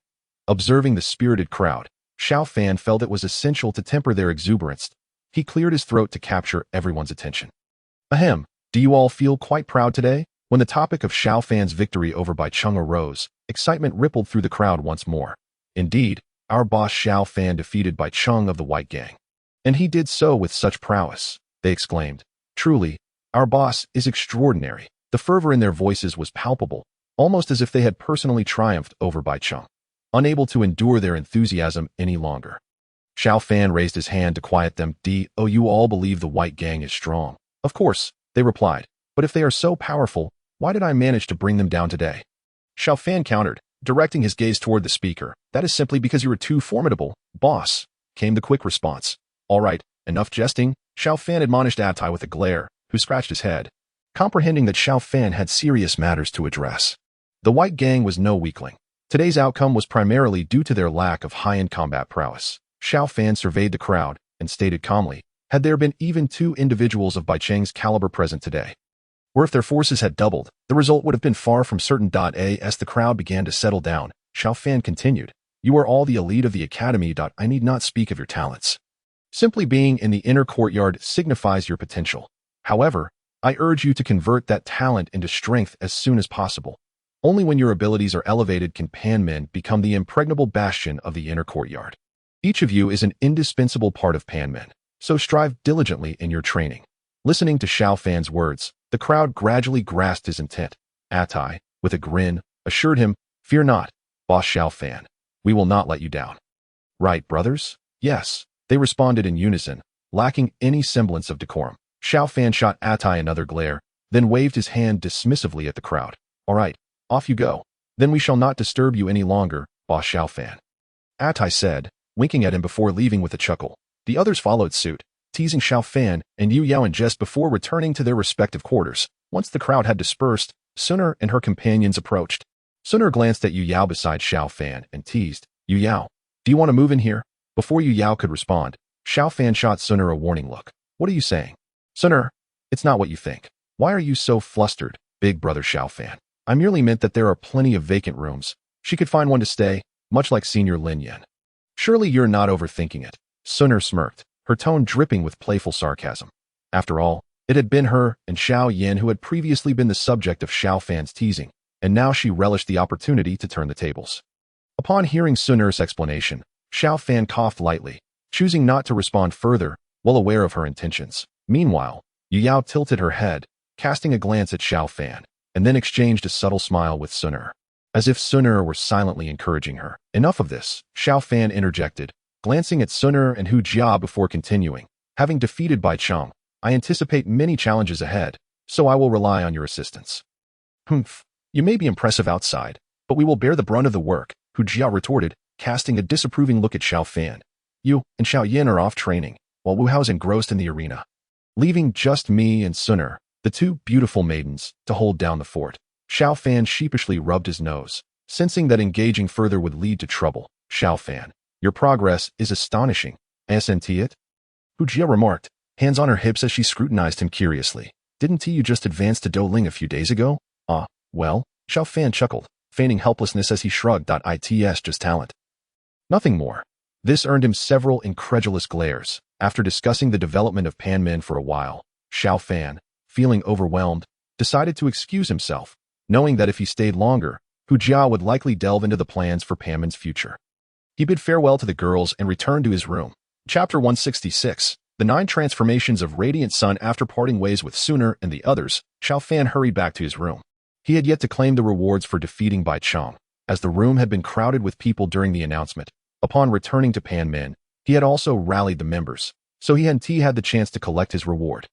Observing the spirited crowd, Xiao Fan felt it was essential to temper their exuberance. He cleared his throat to capture everyone's attention. Ahem, do you all feel quite proud today? When the topic of Xiao Fan's victory over Baicheng arose, excitement rippled through the crowd once more. Indeed, our boss Xiao Fan defeated Baicheng of the White Gang. And he did so with such prowess, they exclaimed. Truly, our boss is extraordinary. The fervor in their voices was palpable, almost as if they had personally triumphed over Baicheng, unable to endure their enthusiasm any longer. Xiao Fan raised his hand to quiet them. You all believe the White Gang is strong. Of course, they replied, but if they are so powerful, why did I manage to bring them down today? Xiao Fan countered, directing his gaze toward the speaker. That is simply because you are too formidable, boss, came the quick response. All right, enough jesting, Xiao Fan admonished Attai with a glare, who scratched his head, comprehending that Xiao Fan had serious matters to address. The White Gang was no weakling. Today's outcome was primarily due to their lack of high-end combat prowess. Xiao Fan surveyed the crowd and stated calmly, had there been even two individuals of Baicheng's caliber present today, or if their forces had doubled, the result would have been far from certain. As the crowd began to settle down, Xiao Fan continued, you are all the elite of the academy. I need not speak of your talents. Simply being in the inner courtyard signifies your potential. However, I urge you to convert that talent into strength as soon as possible. Only when your abilities are elevated can Panmen become the impregnable bastion of the inner courtyard. Each of you is an indispensable part of Panmen, so strive diligently in your training. Listening to Xiao Fan's words, the crowd gradually grasped his intent. Attai, with a grin, assured him, fear not, boss Xiao Fan. We will not let you down. Right, brothers? Yes, they responded in unison, lacking any semblance of decorum. Xiao Fan shot Attai another glare, then waved his hand dismissively at the crowd. All right, off you go. Then we shall not disturb you any longer, boss Xiao Fan. Attai said, winking at him before leaving with a chuckle. The others followed suit, teasing Xiao Fan and Yu Yao in jest before returning to their respective quarters. Once the crowd had dispersed, Suner and her companions approached. Sun Er glanced at Yu Yao beside Xiao Fan and teased, "Yu Yao, do you want to move in here?" Before Yu Yao could respond, Xiao Fan shot Sun Er a warning look. "What are you saying?" "Sun Er, it's not what you think. Why are you so flustered, big brother Xiao Fan? I merely meant that there are plenty of vacant rooms. She could find one to stay, much like Senior Lin Yan." "Surely you're not overthinking it." Sun Er smirked, her tone dripping with playful sarcasm. After all, it had been her and Xiao Yan who had previously been the subject of Xiao Fan's teasing, and now she relished the opportunity to turn the tables. Upon hearing Sun Er's explanation, Xiao Fan coughed lightly, choosing not to respond further, well aware of her intentions. Meanwhile, Yu Yao tilted her head, casting a glance at Xiao Fan, and then exchanged a subtle smile with Sun Er, as if Sun Er were silently encouraging her. "Enough of this," Xiao Fan interjected, glancing at Sun Er and Hu Jia before continuing. "Having defeated Bai Cheng, I anticipate many challenges ahead, so I will rely on your assistance." "Humph. You may be impressive outside, but we will bear the brunt of the work," Hu Jia retorted, casting a disapproving look at Xiao Fan. "You and Xiao Yan are off training, while Wu Hao's engrossed in the arena, leaving just me and Sun Er, the two beautiful maidens, to hold down the fort." Xiao Fan sheepishly rubbed his nose, sensing that engaging further would lead to trouble. "Xiao Fan, your progress is astonishing. Isn't it?" Hu Jia remarked, hands on her hips as she scrutinized him curiously. "Didn't you just advance to Douling a few days ago?" Well," Xiao Fan chuckled, feigning helplessness as he shrugged. "It's just talent. Nothing more." This earned him several incredulous glares. After discussing the development of Pan Men for a while, Xiao Fan, feeling overwhelmed, decided to excuse himself, knowing that if he stayed longer, Hu Jia would likely delve into the plans for Pan Men's future. He bid farewell to the girls and returned to his room. Chapter 166, The 9 Transformations of Radiant Sun. After parting ways with Sun Er and the others, Xiao Fan hurried back to his room. He had yet to claim the rewards for defeating Bai Cheng, as the room had been crowded with people during the announcement. Upon returning to Pan Men, he had also rallied the members, so he had the chance to collect his reward.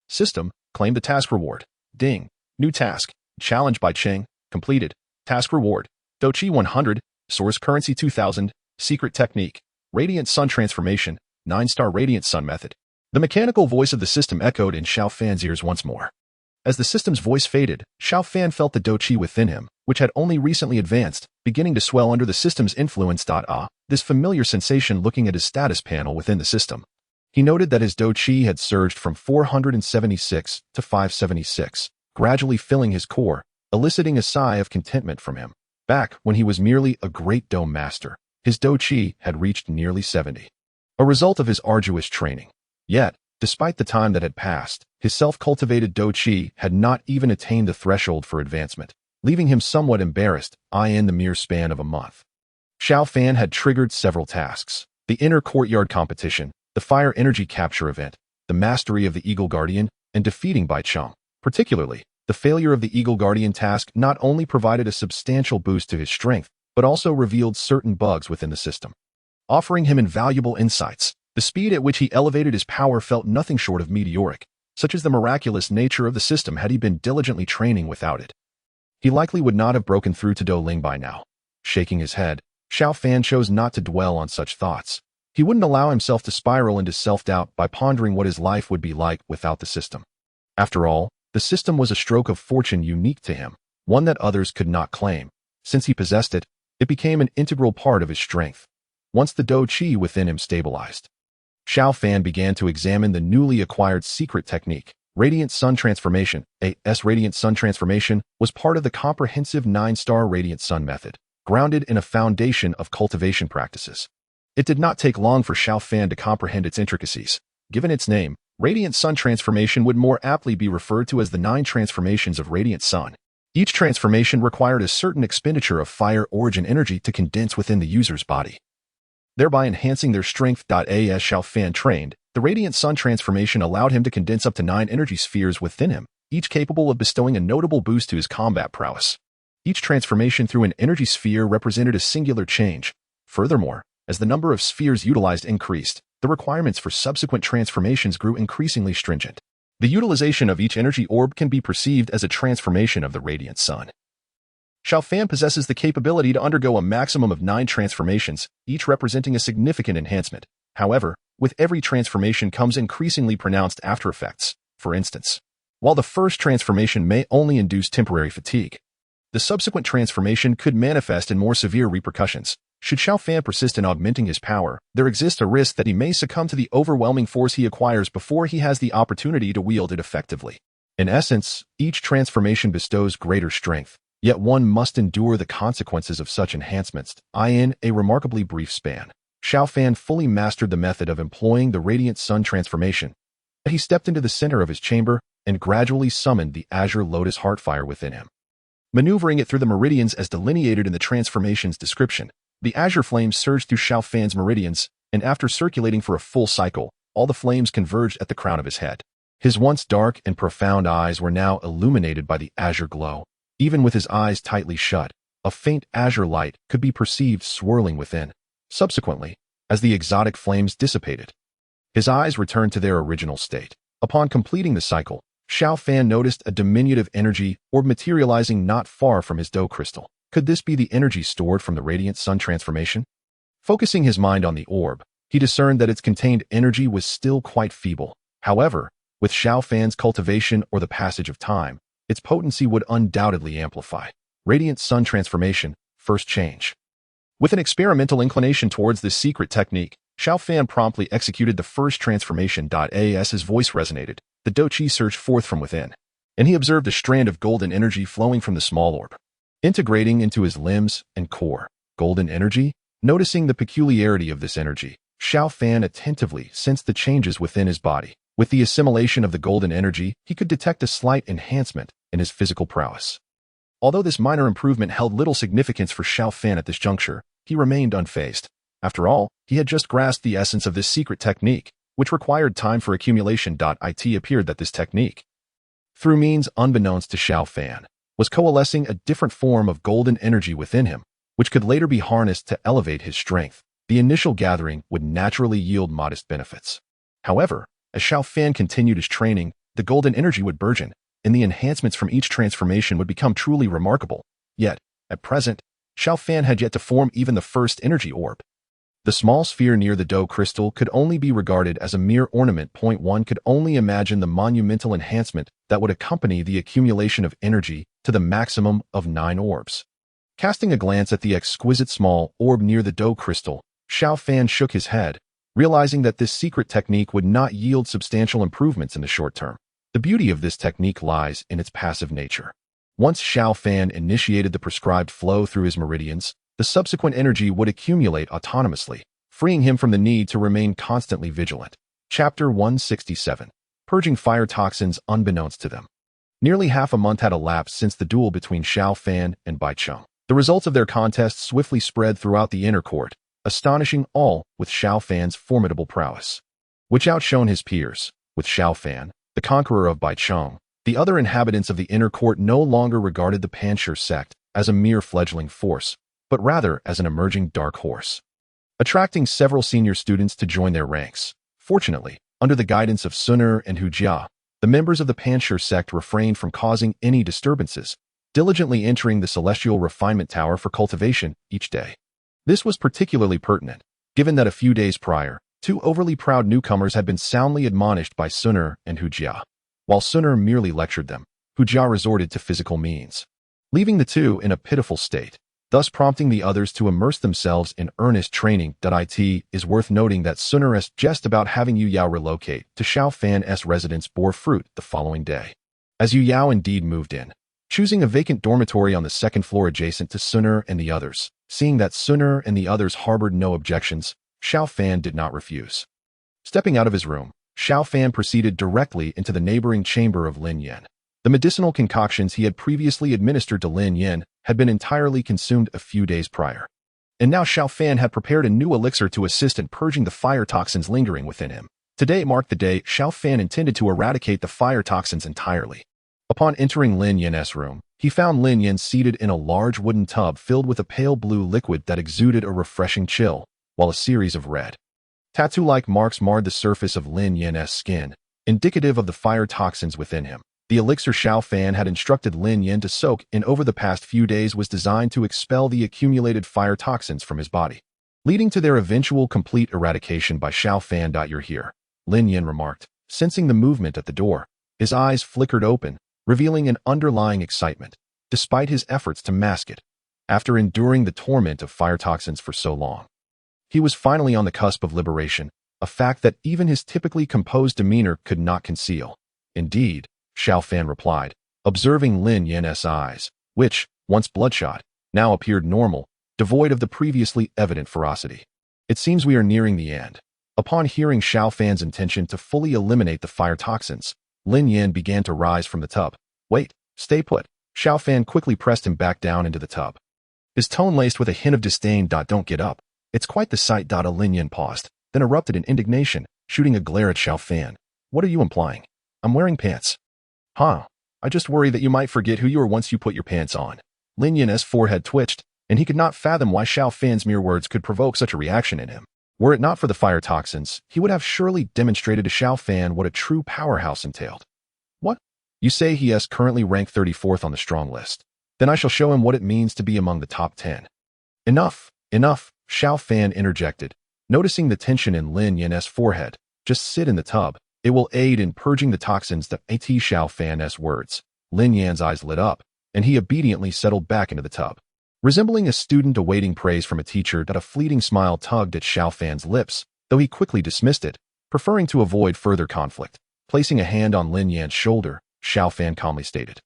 System, claim the task reward. Ding. New task. Challenge by Cheng. Completed. Task reward. Dochi 100. Source currency 2000. Secret technique. Radiant Sun transformation. 9-star Radiant Sun method. The mechanical voice of the system echoed in Xiao Fan's ears once more. As the system's voice faded, Xiao Fan felt the Dochi within him, which had only recently advanced, beginning to swell under the system's influence. This familiar sensation looking at his status panel within the system. He noted that his Dochi had surged from 476 to 576, gradually filling his core, eliciting a sigh of contentment from him. Back when he was merely a great Dome Master, his Dochi had reached nearly 70. A result of his arduous training. Yet, despite the time that had passed, his self-cultivated Dochi had not even attained the threshold for advancement, leaving him somewhat embarrassed, in the mere span of a month. Xiao Fan had triggered several tasks: the inner courtyard competition, the fire energy capture event, the mastery of the Eagle Guardian, and defeating Bai Cheng. Particularly, the failure of the Eagle Guardian task not only provided a substantial boost to his strength, but also revealed certain bugs within the system, offering him invaluable insights. The speed at which he elevated his power felt nothing short of meteoric, such as the miraculous nature of the system had he been diligently training without it. He likely would not have broken through to Douling by now. Shaking his head, Xiao Fan chose not to dwell on such thoughts. He wouldn't allow himself to spiral into self-doubt by pondering what his life would be like without the system. After all, the system was a stroke of fortune unique to him, one that others could not claim. Since he possessed it, it became an integral part of his strength. Once the Dochi within him stabilized, Xiao Fan began to examine the newly acquired secret technique, Radiant Sun Transformation. Radiant Sun Transformation was part of the comprehensive 9-star Radiant Sun method, grounded in a foundation of cultivation practices. It did not take long for Xiao Fan to comprehend its intricacies. Given its name, Radiant Sun Transformation would more aptly be referred to as the 9 transformations of Radiant Sun. Each transformation required a certain expenditure of fire origin energy to condense within the user's body, thereby enhancing their strength. As Xiao Fan trained, the Radiant Sun transformation allowed him to condense up to 9 energy spheres within him, each capable of bestowing a notable boost to his combat prowess. Each transformation through an energy sphere represented a singular change. Furthermore, as the number of spheres utilized increased, the requirements for subsequent transformations grew increasingly stringent. The utilization of each energy orb can be perceived as a transformation of the Radiant Sun. Xiao Fan possesses the capability to undergo a maximum of 9 transformations, each representing a significant enhancement. However, with every transformation comes increasingly pronounced after-effects. For instance, while the first transformation may only induce temporary fatigue, the subsequent transformation could manifest in more severe repercussions. Should Xiao Fan persist in augmenting his power, there exists a risk that he may succumb to the overwhelming force he acquires before he has the opportunity to wield it effectively. In essence, each transformation bestows greater strength, yet one must endure the consequences of such enhancements. In a remarkably brief span, Xiao Fan fully mastered the method of employing the radiant sun transformation. He stepped into the center of his chamber and gradually summoned the azure lotus heartfire within him. Maneuvering it through the meridians as delineated in the transformation's description, the azure flames surged through Xiao Fan's meridians, and after circulating for a full cycle, all the flames converged at the crown of his head. His once dark and profound eyes were now illuminated by the azure glow. Even with his eyes tightly shut, a faint azure light could be perceived swirling within. Subsequently, as the exotic flames dissipated, his eyes returned to their original state. Upon completing the cycle, Xiao Fan noticed a diminutive energy orb materializing not far from his Dou crystal. Could this be the energy stored from the radiant sun transformation? Focusing his mind on the orb, he discerned that its contained energy was still quite feeble. However, with Xiao Fan's cultivation or the passage of time, its potency would undoubtedly amplify. Radiant sun transformation, first change. With an experimental inclination towards this secret technique, Xiao Fan promptly executed the first transformation. As his voice resonated, the Dou Qi surged forth from within, and he observed a strand of golden energy flowing from the small orb, integrating into his limbs and core. Golden energy? Noticing the peculiarity of this energy, Xiao Fan attentively sensed the changes within his body. With the assimilation of the golden energy, he could detect a slight enhancement in his physical prowess. Although this minor improvement held little significance for Xiao Fan at this juncture, he remained unfazed. After all, he had just grasped the essence of this secret technique, which required time for accumulation. It appeared that this technique, through means unbeknownst to Xiao Fan, was coalescing a different form of golden energy within him, which could later be harnessed to elevate his strength. The initial gathering would naturally yield modest benefits. However, as Xiao Fan continued his training, the golden energy would burgeon, and the enhancements from each transformation would become truly remarkable. Yet, at present, Xiao Fan had yet to form even the first energy orb. The small sphere near the Dou crystal could only be regarded as a mere ornament. One could only imagine the monumental enhancement that would accompany the accumulation of energy to the maximum of 9 orbs. Casting a glance at the exquisite small orb near the Dou crystal, Xiao Fan shook his head, realizing that this secret technique would not yield substantial improvements in the short term. The beauty of this technique lies in its passive nature. Once Xiao Fan initiated the prescribed flow through his meridians, the subsequent energy would accumulate autonomously, freeing him from the need to remain constantly vigilant. Chapter 167. Purging Fire Toxins Unbeknownst to Them. Nearly half a month had elapsed since the duel between Xiao Fan and Baicheng. The results of their contest swiftly spread throughout the inner court, astonishing all with Xiao Fan's formidable prowess, which outshone his peers. With Xiao Fan, the conqueror of Baicheng, the other inhabitants of the inner court no longer regarded the Patriarch sect as a mere fledgling force, but rather as an emerging dark horse, attracting several senior students to join their ranks. Fortunately, under the guidance of Sun and Hu Jia, the members of the Patriarch sect refrained from causing any disturbances, diligently entering the celestial refinement tower for cultivation each day. This was particularly pertinent, given that a few days prior, 2 overly proud newcomers had been soundly admonished by Sun and Hu Jia. While Sun merely lectured them, Hu Jia resorted to physical means, leaving the two in a pitiful state, thus prompting the others to immerse themselves in earnest training. It is worth noting that Sun's jest about having Yu Yao relocate to Xiao Fan's residence bore fruit the following day, as Yu Yao indeed moved in, choosing a vacant dormitory on the second floor adjacent to Sun and the others. Seeing that Sun and the others harbored no objections, Xiao Fan did not refuse. Stepping out of his room, Xiao Fan proceeded directly into the neighboring chamber of Lin Yan. The medicinal concoctions he had previously administered to Lin Yan had been entirely consumed a few days prior, and now Xiao Fan had prepared a new elixir to assist in purging the fire toxins lingering within him. Today marked the day Xiao Fan intended to eradicate the fire toxins entirely. Upon entering Lin Yan's room, he found Lin Yan seated in a large wooden tub filled with a pale blue liquid that exuded a refreshing chill, while a series of red, tattoo-like marks marred the surface of Lin Yan's skin, indicative of the fire toxins within him. The elixir Xiao Fan had instructed Lin Yan to soak in over the past few days was designed to expel the accumulated fire toxins from his body, leading to their eventual complete eradication by Xiao Fan. You're here, Lin Yan remarked, sensing the movement at the door. His eyes flickered open, revealing an underlying excitement. despite his efforts to mask it. After enduring the torment of fire toxins for so long, he was finally on the cusp of liberation, a fact that even his typically composed demeanor could not conceal. Indeed, Xiao Fan replied, observing Lin Yan's eyes, which, once bloodshot, now appeared normal, devoid of the previously evident ferocity. It seems we are nearing the end. Upon hearing Xiao Fan's intention to fully eliminate the fire toxins, Lin Yan began to rise from the tub. Wait, stay put. Xiao Fan quickly pressed him back down into the tub, his tone laced with a hint of disdain. Don't get up. It's quite the sight. Lin Yan paused, then erupted in indignation, shooting a glare at Xiao Fan. What are you implying? I'm wearing pants. Huh. I just worry that you might forget who you were once you put your pants on. Lin Yan's forehead twitched, and he could not fathom why Xiao Fan's mere words could provoke such a reaction in him. Were it not for the fire toxins, he would have surely demonstrated to Xiao Fan what a true powerhouse entailed. What? You say he is currently ranked 34th on the strong list. Then I shall show him what it means to be among the top 10. Enough, enough, Xiao Fan interjected, noticing the tension in Lin Yan's forehead. Just sit in the tub. It will aid in purging the toxins. At Xiao Fan's words, Lin Yan's eyes lit up, and he obediently settled back into the tub. Resembling a student awaiting praise from a teacher, that a fleeting smile tugged at Xiao Fan's lips, though he quickly dismissed it, preferring to avoid further conflict. Placing a hand on Lin Yan's shoulder, Xiao Fan calmly stated,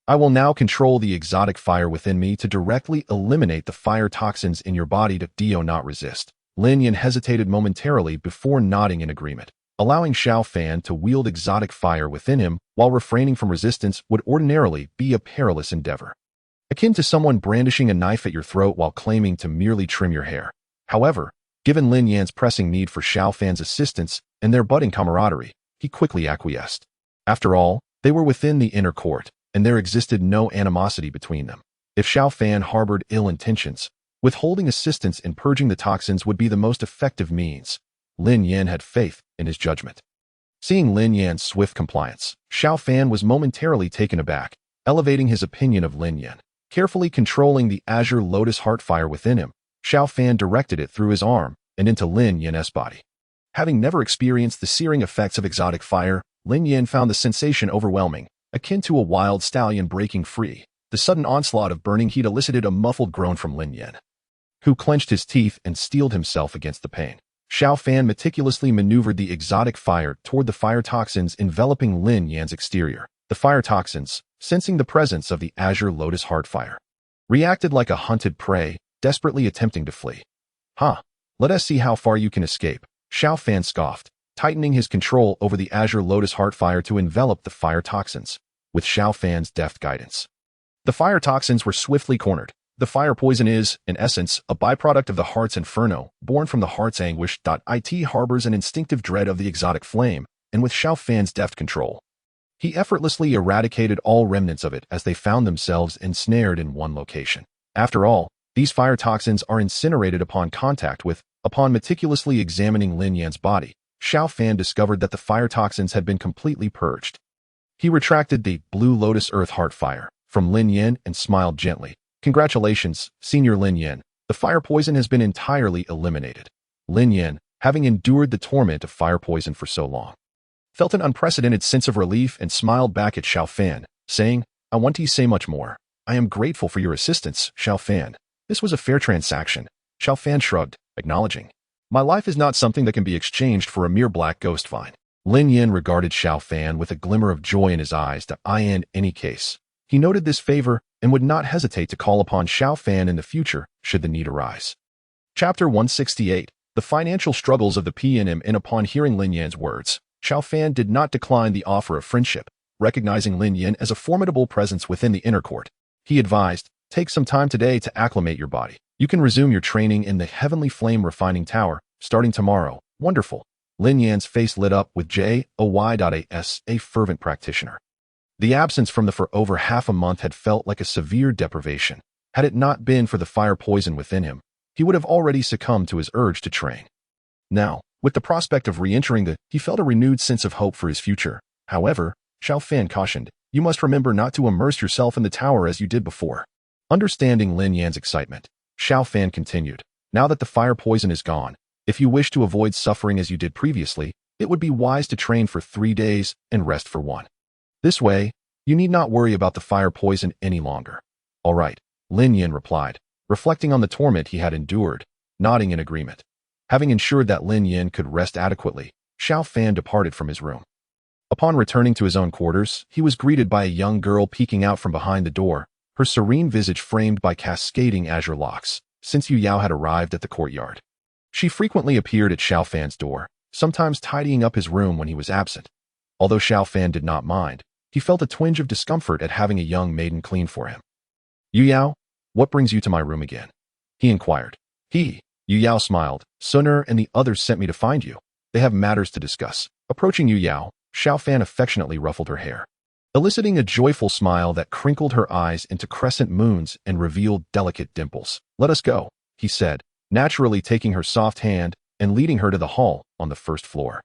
I will now control the exotic fire within me to directly eliminate the fire toxins in your body. Do not resist. Lin Yan hesitated momentarily before nodding in agreement. Allowing Xiao Fan to wield exotic fire within him while refraining from resistance would ordinarily be a perilous endeavor, akin to someone brandishing a knife at your throat while claiming to merely trim your hair. However, given Lin Yan's pressing need for Xiao Fan's assistance and their budding camaraderie, he quickly acquiesced. After all, they were within the inner court, and there existed no animosity between them. If Xiao Fan harbored ill intentions, withholding assistance in purging the toxins would be the most effective means. Lin Yan had faith in his judgment. Seeing Lin Yan's swift compliance, Xiao Fan was momentarily taken aback, elevating his opinion of Lin Yan. Carefully controlling the azure lotus heart fire within him, Xiao Fan directed it through his arm and into Lin Yan's body. Having never experienced the searing effects of exotic fire, Lin Yan found the sensation overwhelming, akin to a wild stallion breaking free. The sudden onslaught of burning heat elicited a muffled groan from Lin Yan, who clenched his teeth and steeled himself against the pain. Xiao Fan meticulously maneuvered the exotic fire toward the fire toxins enveloping Lin Yan's exterior. The fire toxins, sensing the presence of the azure lotus heart fire, reacted like a hunted prey, desperately attempting to flee. Let us see how far you can escape, Xiao Fan scoffed, tightening his control over the azure lotus heart fire to envelop the fire toxins, with Xiao Fan's deft guidance. The fire toxins were swiftly cornered. The fire poison is, in essence, a byproduct of the heart's inferno, born from the heart's anguish. It harbors an instinctive dread of the exotic flame, and with Xiao Fan's deft control, he effortlessly eradicated all remnants of it as they found themselves ensnared in one location. After all, these fire toxins are incinerated upon contact with. Upon meticulously examining Lin Yan's body, Xiao Fan discovered that the fire toxins had been completely purged. He retracted the blue lotus earth heart fire from Lin Yan and smiled gently. Congratulations, Senior Lin Yan. The fire poison has been entirely eliminated. Lin Yan, having endured the torment of fire poison for so long, felt an unprecedented sense of relief and smiled back at Xiao Fan, saying, I want to say much more. I am grateful for your assistance, Xiao Fan. This was a fair transaction. Xiao Fan shrugged, acknowledging, my life is not something that can be exchanged for a mere black ghost vine. Lin Yan regarded Xiao Fan with a glimmer of joy in his eyes. In any case, he noted this favor and would not hesitate to call upon Xiao Fan in the future should the need arise. Chapter 168, The Financial Struggles of the PNM. And upon hearing Lin Yan's words, Xiao Fan did not decline the offer of friendship. Recognizing Lin Yan as a formidable presence within the inner court, he advised, take some time today to acclimate your body. You can resume your training in the Heavenly Flame Refining Tower, starting tomorrow. Wonderful. Lin Yan's face lit up with joy as a fervent practitioner. The absence from the for over half a month had felt like a severe deprivation. Had it not been for the fire poison within him, he would have already succumbed to his urge to train. Now, with the prospect of re-entering he felt a renewed sense of hope for his future. However, Xiao Fan cautioned, you must remember not to immerse yourself in the tower as you did before. Understanding Lin Yan's excitement, Xiao Fan continued, now that the fire poison is gone, if you wish to avoid suffering as you did previously, it would be wise to train for 3 days and rest for 1. This way, you need not worry about the fire poison any longer. All right, Lin Yin replied, reflecting on the torment he had endured, nodding in agreement. Having ensured that Lin Yin could rest adequately, Xiao Fan departed from his room. Upon returning to his own quarters, he was greeted by a young girl peeking out from behind the door, her serene visage framed by cascading azure locks, since Yu Yao had arrived at the courtyard. She frequently appeared at Xiao Fan's door, sometimes tidying up his room when he was absent. Although Xiao Fan did not mind, he felt a twinge of discomfort at having a young maiden clean for him. Yu Yao, what brings you to my room again? He inquired. Yu Yao smiled. Sooner and the others sent me to find you. They have matters to discuss. Approaching Yu Yao, Xiao Fan affectionately ruffled her hair, eliciting a joyful smile that crinkled her eyes into crescent moons and revealed delicate dimples. Let us go, he said, naturally taking her soft hand and leading her to the hall on the first floor.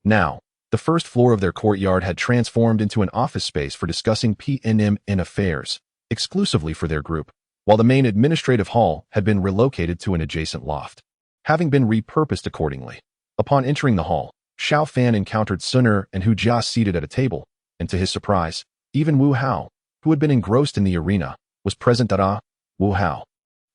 Now, the first floor of their courtyard had transformed into an office space for discussing PNM affairs, exclusively for their group, while the main administrative hall had been relocated to an adjacent loft, having been repurposed accordingly. Upon entering the hall, Xiao Fan encountered Suner and Hu Jia seated at a table, and to his surprise, even Wu Hao, who had been engrossed in the arena, was present. Wu Hao,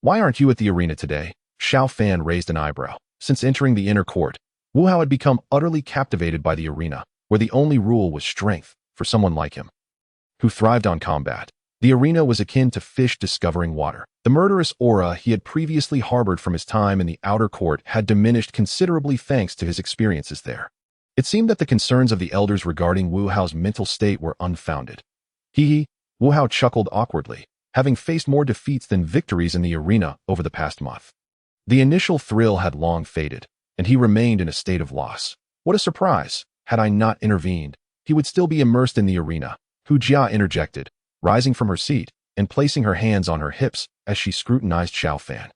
why aren't you at the arena today? Xiao Fan raised an eyebrow. Since entering the inner court, Wu Hao had become utterly captivated by the arena, where the only rule was strength for someone like him, who thrived on combat. The arena was akin to fish discovering water. The murderous aura he had previously harbored from his time in the outer court had diminished considerably thanks to his experiences there. It seemed that the concerns of the elders regarding Wu Hao's mental state were unfounded. Wu Hao chuckled awkwardly, having faced more defeats than victories in the arena over the past month. The initial thrill had long faded, and he remained in a state of loss. What a surprise! Had I not intervened, he would still be immersed in the arena. Hu Jia interjected, rising from her seat and placing her hands on her hips as she scrutinized Xiao Fan.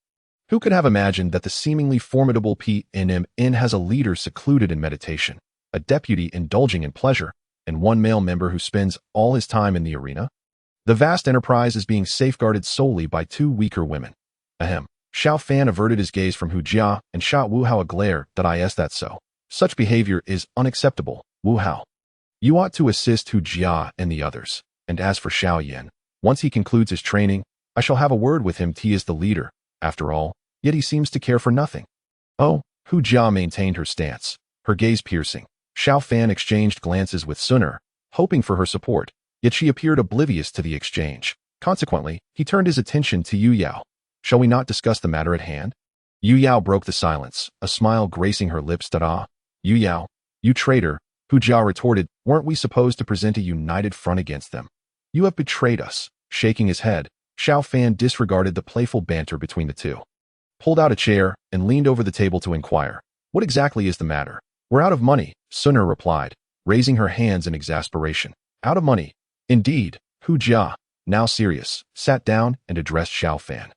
Who could have imagined that the seemingly formidable PNM has a leader secluded in meditation, a deputy indulging in pleasure, and one male member who spends all his time in the arena? The vast enterprise is being safeguarded solely by two weaker women. Ahem. Xiao Fan averted his gaze from Hu Jia and shot Wu Hao a glare. That's so. Such behavior is unacceptable, Wu Hao. You ought to assist Hu Jia and the others. And as for Xiao Yan, once he concludes his training, I shall have a word with him. He is the leader, after all, yet he seems to care for nothing. Oh, Hu Jia maintained her stance, her gaze piercing. Xiao Fan exchanged glances with Suner, hoping for her support, yet she appeared oblivious to the exchange. Consequently, he turned his attention to Yu Yao. Shall we not discuss the matter at hand? Yu Yao broke the silence, a smile gracing her lips. Yu Yao, you traitor, Hu Jia retorted, weren't we supposed to present a united front against them? You have betrayed us. Shaking his head, Xiao Fan disregarded the playful banter between the two, pulled out a chair, and leaned over the table to inquire. What exactly is the matter? We're out of money, Suner replied, raising her hands in exasperation. Out of money? Indeed. Hu Jia, now serious, sat down and addressed Xiao Fan.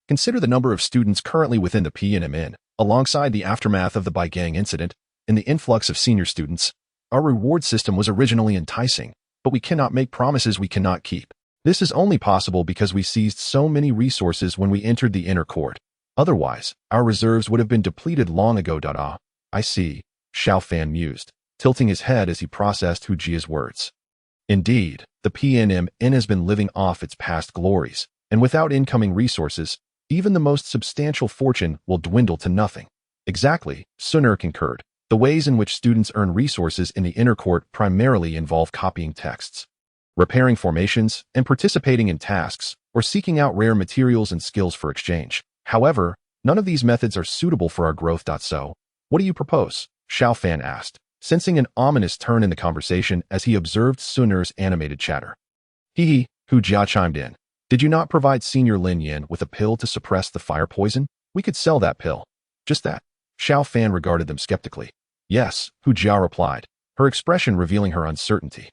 Consider the number of students currently within the PNM, alongside the aftermath of the Baigang incident, and the influx of senior students. Our reward system was originally enticing, but we cannot make promises we cannot keep. This is only possible because we seized so many resources when we entered the inner court. Otherwise, our reserves would have been depleted long ago. I see, Xiao Fan mused, tilting his head as he processed Hu Jia's words. Indeed, the PNM has been living off its past glories, and without incoming resources, even the most substantial fortune will dwindle to nothing. Exactly, Suner concurred. The ways in which students earn resources in the inner court primarily involve copying texts, repairing formations, and participating in tasks, or seeking out rare materials and skills for exchange. However, none of these methods are suitable for our growth. So, what do you propose? Xiao Fan asked, sensing an ominous turn in the conversation as he observed Suner's animated chatter. Hu Jia chimed in. Did you not provide Senior Lin Yin with a pill to suppress the fire poison? We could sell that pill. Just that. Xiao Fan regarded them skeptically. Yes, Hu Jia replied, her expression revealing her uncertainty.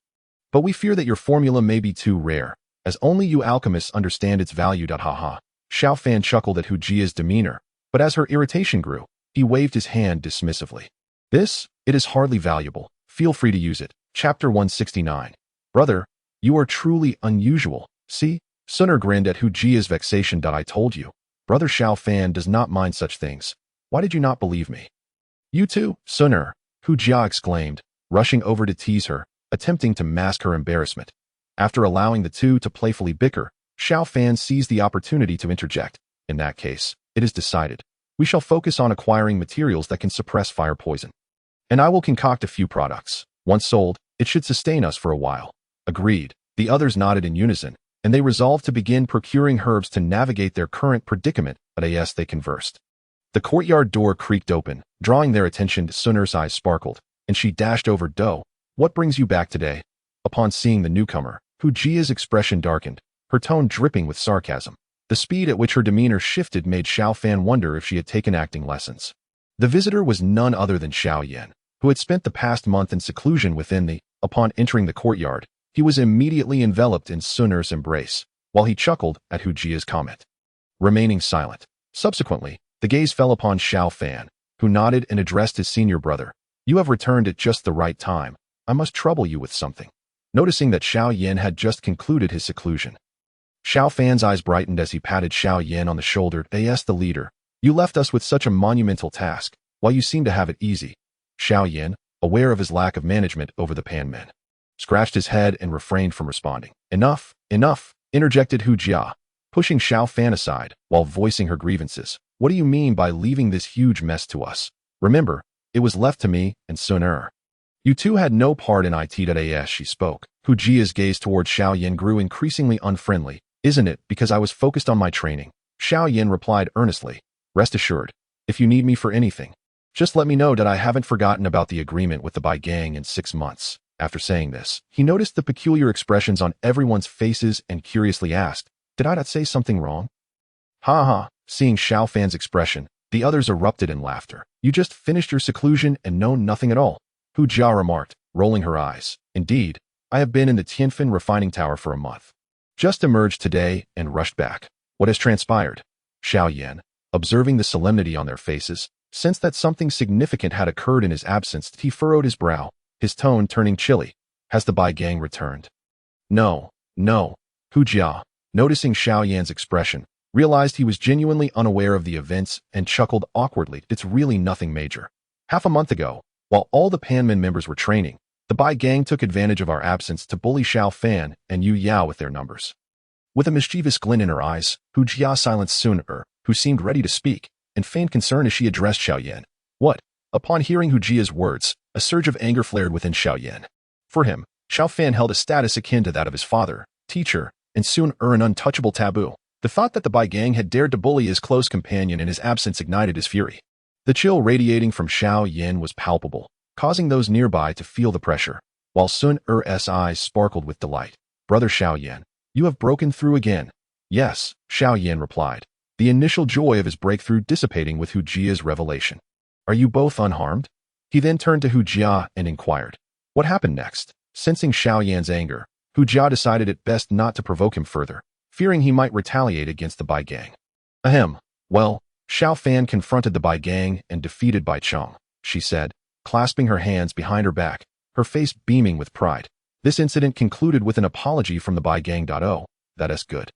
But we fear that your formula may be too rare, as only you alchemists understand its value. Haha. Xiao Fan chuckled at Hu Jia's demeanor, but as her irritation grew, he waved his hand dismissively. It is hardly valuable. Feel free to use it. Chapter 169. Brother, you are truly unusual. See? Suner grinned at Hu Jia's vexation. I told you. Brother Xiao Fan does not mind such things. Why did you not believe me? You too, Suner, Hu Jia exclaimed, rushing over to tease her, attempting to mask her embarrassment. After allowing the two to playfully bicker, Xiao Fan seized the opportunity to interject. In that case, it is decided. We shall focus on acquiring materials that can suppress fire poison. And I will concoct a few products. Once sold, it should sustain us for a while. Agreed. The others nodded in unison, and they resolved to begin procuring herbs to navigate their current predicament, but as they conversed. The courtyard door creaked open, drawing their attention. Sun'er's eyes sparkled, and she dashed over. Dou, what brings you back today? Upon seeing the newcomer, Hu Jia's expression darkened, her tone dripping with sarcasm. The speed at which her demeanor shifted made Xiao Fan wonder if she had taken acting lessons. The visitor was none other than Xiao Yan, who had spent the past month in seclusion within the. Upon entering the courtyard, he was immediately enveloped in Sun'er's embrace, while he chuckled at Hu Jia's comment, remaining silent. Subsequently, the gaze fell upon Xiao Fan, who nodded and addressed his senior brother. You have returned at just the right time. I must trouble you with something. Noticing that Xiao Yan had just concluded his seclusion, Xiao Fan's eyes brightened as he patted Xiao Yan on the shoulder. As the leader, you left us with such a monumental task, while you seem to have it easy. Xiao Yan, aware of his lack of management over the Pan men, scratched his head and refrained from responding. Enough, enough, interjected Hu Jia, pushing Xiao Fan aside while voicing her grievances. What do you mean by leaving this huge mess to us? Remember, it was left to me and Sun'er. You two had no part in it. As she spoke, Hu Jia's gaze toward Xiao Yan grew increasingly unfriendly. Isn't it because I was focused on my training? Xiao Yan replied earnestly. Rest assured, if you need me for anything, just let me know. I haven't forgotten about the agreement with the Bai Gang in 6 months. After saying this, he noticed the peculiar expressions on everyone's faces and curiously asked, did I not say something wrong? Ha ha, seeing Xiao Fan's expression, the others erupted in laughter. You just finished your seclusion and know nothing at all, Hu Jia remarked, rolling her eyes. Indeed, I have been in the Tianfan refining tower for a month. Just emerged today and rushed back. What has transpired? Xiao Yan, observing the solemnity on their faces, sensed that something significant had occurred in his absence. He furrowed his brow, his tone turning chilly. Has the Bai Gang returned? No, no. Hu Jia, noticing Xiao Yan's expression, realized he was genuinely unaware of the events and chuckled awkwardly. It's really nothing major. Half a month ago, while all the Panman members were training, the Bai Gang took advantage of our absence to bully Xiao Fan and Yu Yao with their numbers. With a mischievous glint in her eyes, Hu Jia silenced Sun'er, who seemed ready to speak, and feigned concern as she addressed Xiao Yan. What? Upon hearing Hu Jia's words, a surge of anger flared within Xiao Yan. For him, Xiao Fan held a status akin to that of his father, teacher, and Sun'er an untouchable taboo. The thought that the Bai Gang had dared to bully his close companion in his absence ignited his fury. The chill radiating from Xiao Yan was palpable, causing those nearby to feel the pressure, while Sun'er's eyes sparkled with delight. Brother Xiao Yan, you have broken through again. Yes, Xiao Yan replied, the initial joy of his breakthrough dissipating with Hu Jia's revelation. Are you both unharmed? He then turned to Hu Jia and inquired. What happened next? Sensing Xiao Yan's anger, Hu Jia decided it best not to provoke him further, fearing he might retaliate against the Bai Gang. Ahem. Well, Xiao Fan confronted the Bai Gang and defeated Bai Cheng, she said, clasping her hands behind her back, her face beaming with pride. This incident concluded with an apology from the Bai Gang. Oh, that is good.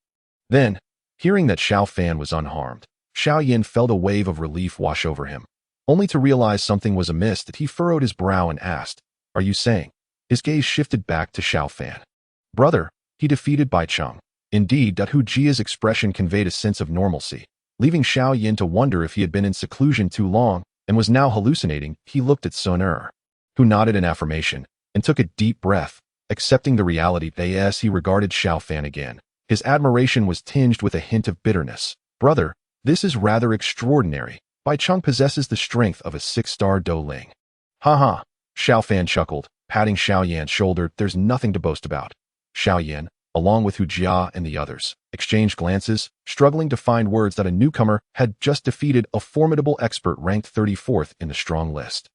Then, hearing that Xiao Fan was unharmed, Xiao Yan felt a wave of relief wash over him, only to realize something was amiss. That he furrowed his brow and asked, are you saying? His gaze shifted back to Xiao Fan. Brother, he defeated Bai Cheng. Indeed, Hu Jia's expression conveyed a sense of normalcy, leaving Xiao Yan to wonder if he had been in seclusion too long and was now hallucinating. He looked at Sun'er, who nodded in affirmation, and took a deep breath, accepting the reality. As he regarded Xiao Fan again, his admiration was tinged with a hint of bitterness. Brother, this is rather extraordinary. Bai Cheng possesses the strength of a 6-star Dou Ling. Ha ha, Xiao Fan chuckled, patting Xiao Yan's shoulder. There's nothing to boast about. Xiao Yan, along with Hu Jia and the others, exchanged glances, struggling to find words that a newcomer had just defeated a formidable expert ranked 34th in the strong list.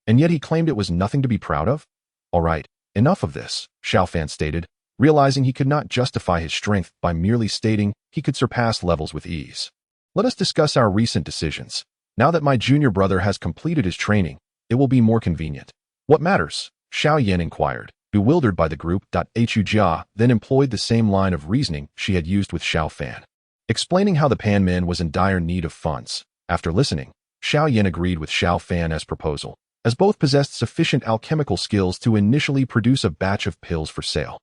And yet he claimed it was nothing to be proud of? All right, enough of this, Xiao Fan stated, realizing he could not justify his strength by merely stating he could surpass levels with ease. Let us discuss our recent decisions. Now that my junior brother has completed his training, it will be more convenient. What matters? Xiao Yan inquired, bewildered by the group. Hu Jia then employed the same line of reasoning she had used with Xiao Fan, explaining how the Pan Man was in dire need of funds. After listening, Xiao Yan agreed with Xiao Fan's proposal, as both possessed sufficient alchemical skills to initially produce a batch of pills for sale.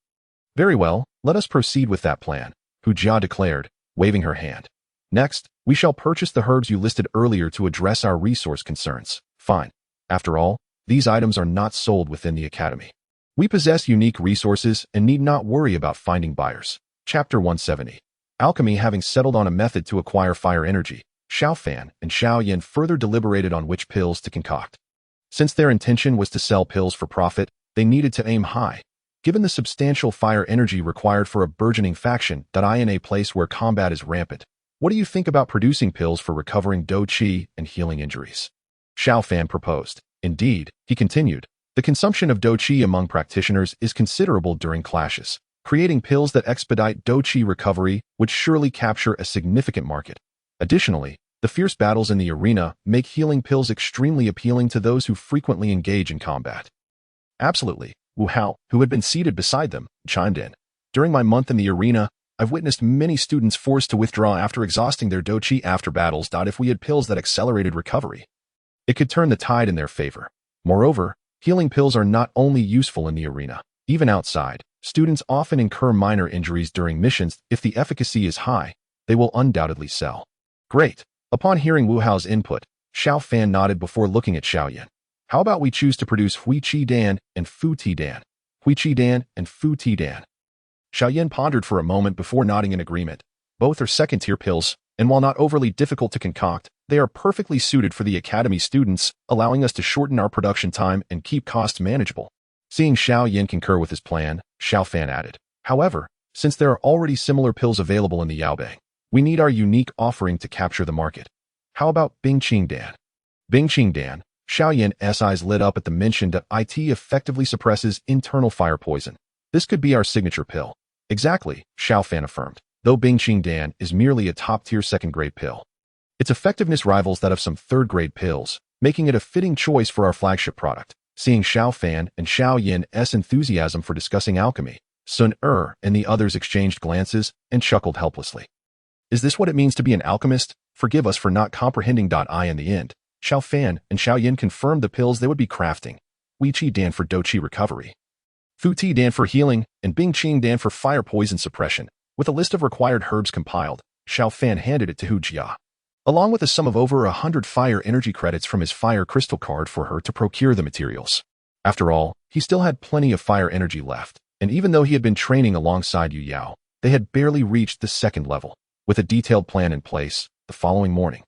Very well, let us proceed with that plan. Hu Jia declared, waving her hand. Next, we shall purchase the herbs you listed earlier to address our resource concerns. Fine. After all, these items are not sold within the academy. We possess unique resources and need not worry about finding buyers. Chapter 170. Alchemy. Having settled on a method to acquire fire energy, Xiao Fan and Xiao Yan further deliberated on which pills to concoct. Since their intention was to sell pills for profit, they needed to aim high. Given the substantial fire energy required for a burgeoning faction that is in a place where combat is rampant, what do you think about producing pills for recovering Dou Qi and healing injuries? Xiao Fan proposed. Indeed, he continued, the consumption of Dou Qi among practitioners is considerable during clashes. Creating pills that expedite Dou Qi recovery would surely capture a significant market. Additionally, the fierce battles in the arena make healing pills extremely appealing to those who frequently engage in combat. Absolutely, Wu Hao, who had been seated beside them, chimed in. During my month in the arena, I've witnessed many students forced to withdraw after exhausting their Dou Qi after battles. If we had pills that accelerated recovery, it could turn the tide in their favor. Moreover, healing pills are not only useful in the arena. Even outside, students often incur minor injuries during missions. If the efficacy is high, they will undoubtedly sell. Great. Upon hearing Wu Hao's input, Xiao Fan nodded before looking at Xiao Yan. How about we choose to produce Hui Qi Dan and Fu Ti Dan? Hui Qi Dan and Fu Ti Dan. Xiao Yan pondered for a moment before nodding in agreement. Both are second-tier pills, and while not overly difficult to concoct, they are perfectly suited for the academy students, allowing us to shorten our production time and keep costs manageable. Seeing Xiao Yan concur with his plan, Xiao Fan added, however, since there are already similar pills available in the Yaobang, we need our unique offering to capture the market. How about Bingqing Dan? Bingqing Dan. Xiao Yan's eyes lit up at the mention that it effectively suppresses internal fire poison. This could be our signature pill. Exactly, Xiao Fan affirmed, though Bingqing Dan is merely a top-tier second-grade pill. Its effectiveness rivals that of some third-grade pills, making it a fitting choice for our flagship product. Seeing Xiao Fan and Xiao Yan's enthusiasm for discussing alchemy, Sun and the others exchanged glances and chuckled helplessly. Is this what it means to be an alchemist? Forgive us for not comprehending. In the end, Xiao Fan and Xiao Yan confirmed the pills they would be crafting. Hui Qi Dan for Dou Qi recovery, Fu Ti Dan for healing, and Bingqing Dan for fire poison suppression. With a list of required herbs compiled, Xiao Fan handed it to Hu Jia, along with a sum of over 100 fire energy credits from his fire crystal card for her to procure the materials. After all, he still had plenty of fire energy left, and even though he had been training alongside Yu Yao, they had barely reached the second level. With a detailed plan in place, the following morning,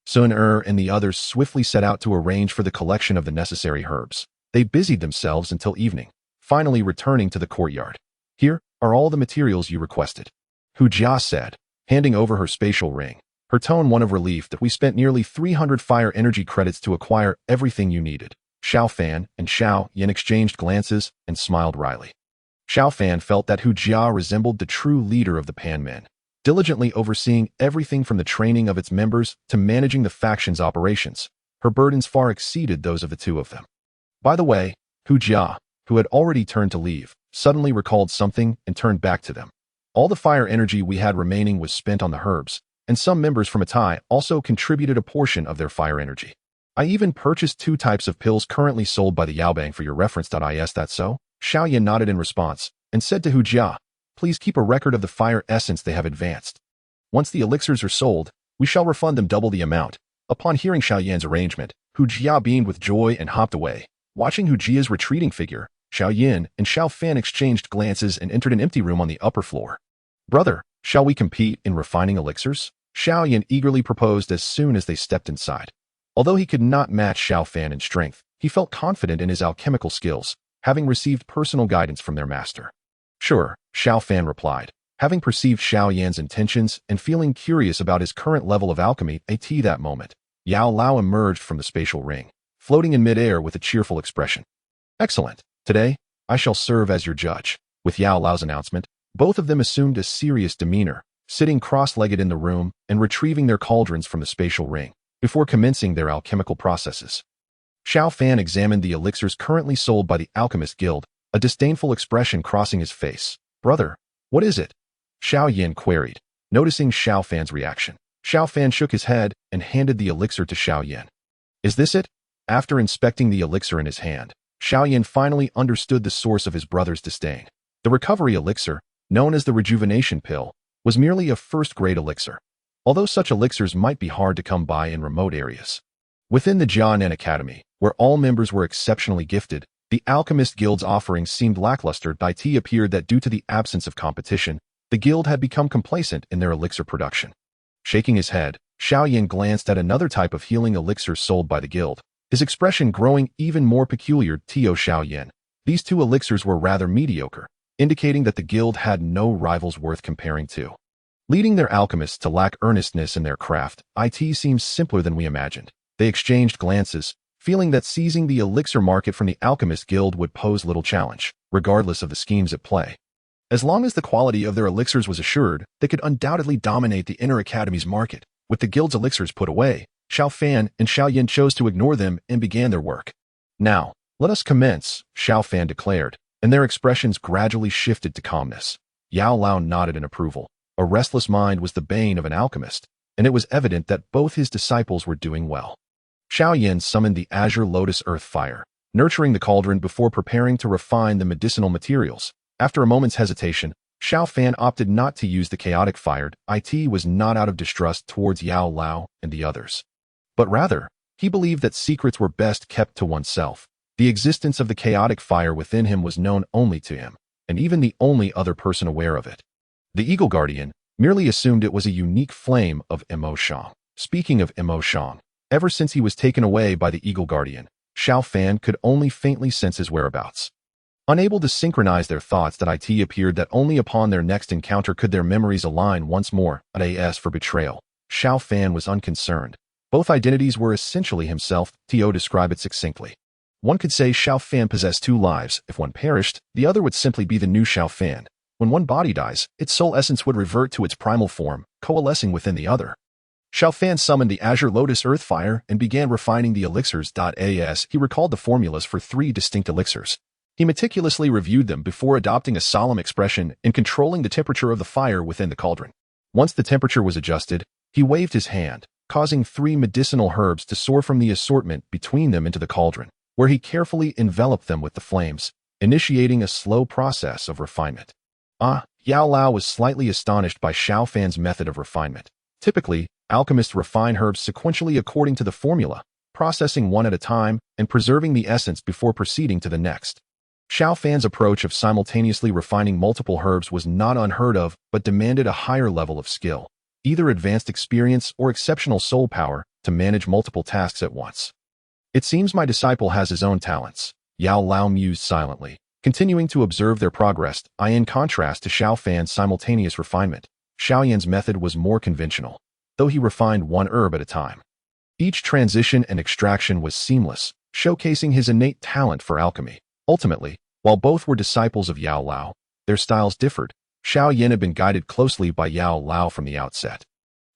Sun and the others swiftly set out to arrange for the collection of the necessary herbs. They busied themselves until evening, finally returning to the courtyard. Here are all the materials you requested, Hu Jia said, handing over her spatial ring, her tone one of relief that we spent nearly 300 fire energy credits to acquire everything you needed. Xiao Fan and Xiao Yan exchanged glances and smiled wryly. Xiao Fan felt that Hu Jia resembled the true leader of the Pan Men, diligently overseeing everything from the training of its members to managing the faction's operations. Her burdens far exceeded those of the two of them. By the way, Hu Jia, who had already turned to leave, suddenly recalled something and turned back to them. All the fire energy we had remaining was spent on the herbs, and some members from Attain also contributed a portion of their fire energy. I even purchased 2 types of pills currently sold by the Yaobang for your reference. Is that so? Xiao Yan nodded in response, and said to Hu Jia, please keep a record of the fire essence they have advanced. Once the elixirs are sold, we shall refund them double the amount. Upon hearing Xiao Yan's arrangement, Hu Jia beamed with joy and hopped away. Watching Hu Jia's retreating figure, Xiao Yan and Xiao Fan exchanged glances and entered an empty room on the upper floor. Brother, shall we compete in refining elixirs? Xiao Yan eagerly proposed as soon as they stepped inside. Although he could not match Xiao Fan in strength, he felt confident in his alchemical skills, having received personal guidance from their master. Sure, Xiao Fan replied, having perceived Xiao Yan's intentions and feeling curious about his current level of alchemy. At that moment, Yao Lao emerged from the spatial ring, floating in midair with a cheerful expression. Excellent. Today, I shall serve as your judge. With Yao Lao's announcement, both of them assumed a serious demeanor, sitting cross-legged in the room and retrieving their cauldrons from the spatial ring, before commencing their alchemical processes. Xiao Fan examined the elixirs currently sold by the Alchemist Guild, a disdainful expression crossing his face. Brother, what is it? Xiao Yan queried, noticing Xiao Fan's reaction. Xiao Fan shook his head and handed the elixir to Xiao Yan. Is this it? After inspecting the elixir in his hand, Xiao Yan finally understood the source of his brother's disdain. The recovery elixir, known as the rejuvenation pill, was merely a first-grade elixir, although such elixirs might be hard to come by in remote areas. Within the Xiao Yan Academy, where all members were exceptionally gifted, the Alchemist Guild's offerings seemed lackluster. It appeared that due to the absence of competition, the guild had become complacent in their elixir production. Shaking his head, Xiao Yan glanced at another type of healing elixir sold by the guild, his expression growing even more peculiar. Xiao Yan. These two elixirs were rather mediocre, indicating that the guild had no rivals worth comparing to. Leading their alchemists to lack earnestness in their craft, it seems simpler than we imagined. They exchanged glances, feeling that seizing the elixir market from the Alchemist Guild would pose little challenge, regardless of the schemes at play. As long as the quality of their elixirs was assured, they could undoubtedly dominate the inner academy's market. With the guild's elixirs put away, Xiao Fan and Xiao Yan chose to ignore them and began their work. "Now, let us commence," Xiao Fan declared, and their expressions gradually shifted to calmness. Yao Lao nodded in approval. A restless mind was the bane of an alchemist, and it was evident that both his disciples were doing well. Xiao Yan summoned the azure lotus earth fire, nurturing the cauldron before preparing to refine the medicinal materials. After a moment's hesitation, Xiao Fan opted not to use the chaotic fire. It was not out of distrust towards Yao Lao and the others, but rather, he believed that secrets were best kept to oneself. The existence of the chaotic fire within him was known only to him, and even the only other person aware of it. The Eagle Guardian merely assumed it was a unique flame of emotion. Speaking of emotion, ever since he was taken away by the Eagle Guardian, Xiao Fan could only faintly sense his whereabouts. Unable to synchronize their thoughts, it appeared that only upon their next encounter could their memories align once more. As for betrayal, Xiao Fan was unconcerned. Both identities were essentially himself. To describe it succinctly, one could say Xiao Fan possessed two lives. If one perished, the other would simply be the new Xiao Fan. When one body dies, its soul essence would revert to its primal form, coalescing within the other. Xiao Fan summoned the azure lotus earth fire and began refining the elixirs. As he recalled the formulas for 3 distinct elixirs, he meticulously reviewed them before adopting a solemn expression and controlling the temperature of the fire within the cauldron. Once the temperature was adjusted, he waved his hand, causing 3 medicinal herbs to soar from the assortment between them into the cauldron, where he carefully enveloped them with the flames, initiating a slow process of refinement. Yao Lao was slightly astonished by Xiao Fan's method of refinement. Typically, alchemists refine herbs sequentially according to the formula, processing one at a time and preserving the essence before proceeding to the next. Xiao Fan's approach of simultaneously refining multiple herbs was not unheard of, but demanded a higher level of skill, either advanced experience or exceptional soul power, to manage multiple tasks at once. "It seems my disciple has his own talents," Yao Lao mused silently, continuing to observe their progress. In contrast to Xiao Fan's simultaneous refinement, Xiao Yan's method was more conventional, though he refined one herb at a time. Each transition and extraction was seamless, showcasing his innate talent for alchemy. Ultimately, while both were disciples of Yao Lao, their styles differed. Xiao Yan had been guided closely by Yao Lao from the outset,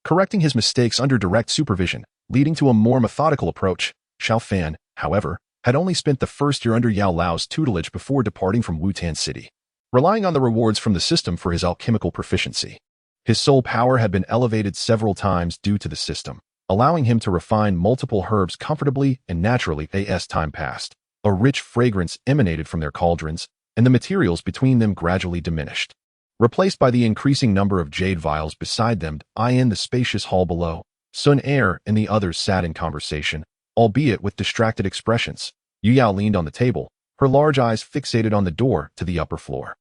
correcting his mistakes under direct supervision, leading to a more methodical approach. Xiao Fan, however, had only spent the first year under Yao Lao's tutelage before departing from Wutan City, relying on the rewards from the system for his alchemical proficiency. His soul power had been elevated several times due to the system, allowing him to refine multiple herbs comfortably and naturally. As time passed, a rich fragrance emanated from their cauldrons, and the materials between them gradually diminished, replaced by the increasing number of jade vials beside them. In the spacious hall below, Sun Er and the others sat in conversation, albeit with distracted expressions. Yu Yao leaned on the table, her large eyes fixated on the door to the upper floor.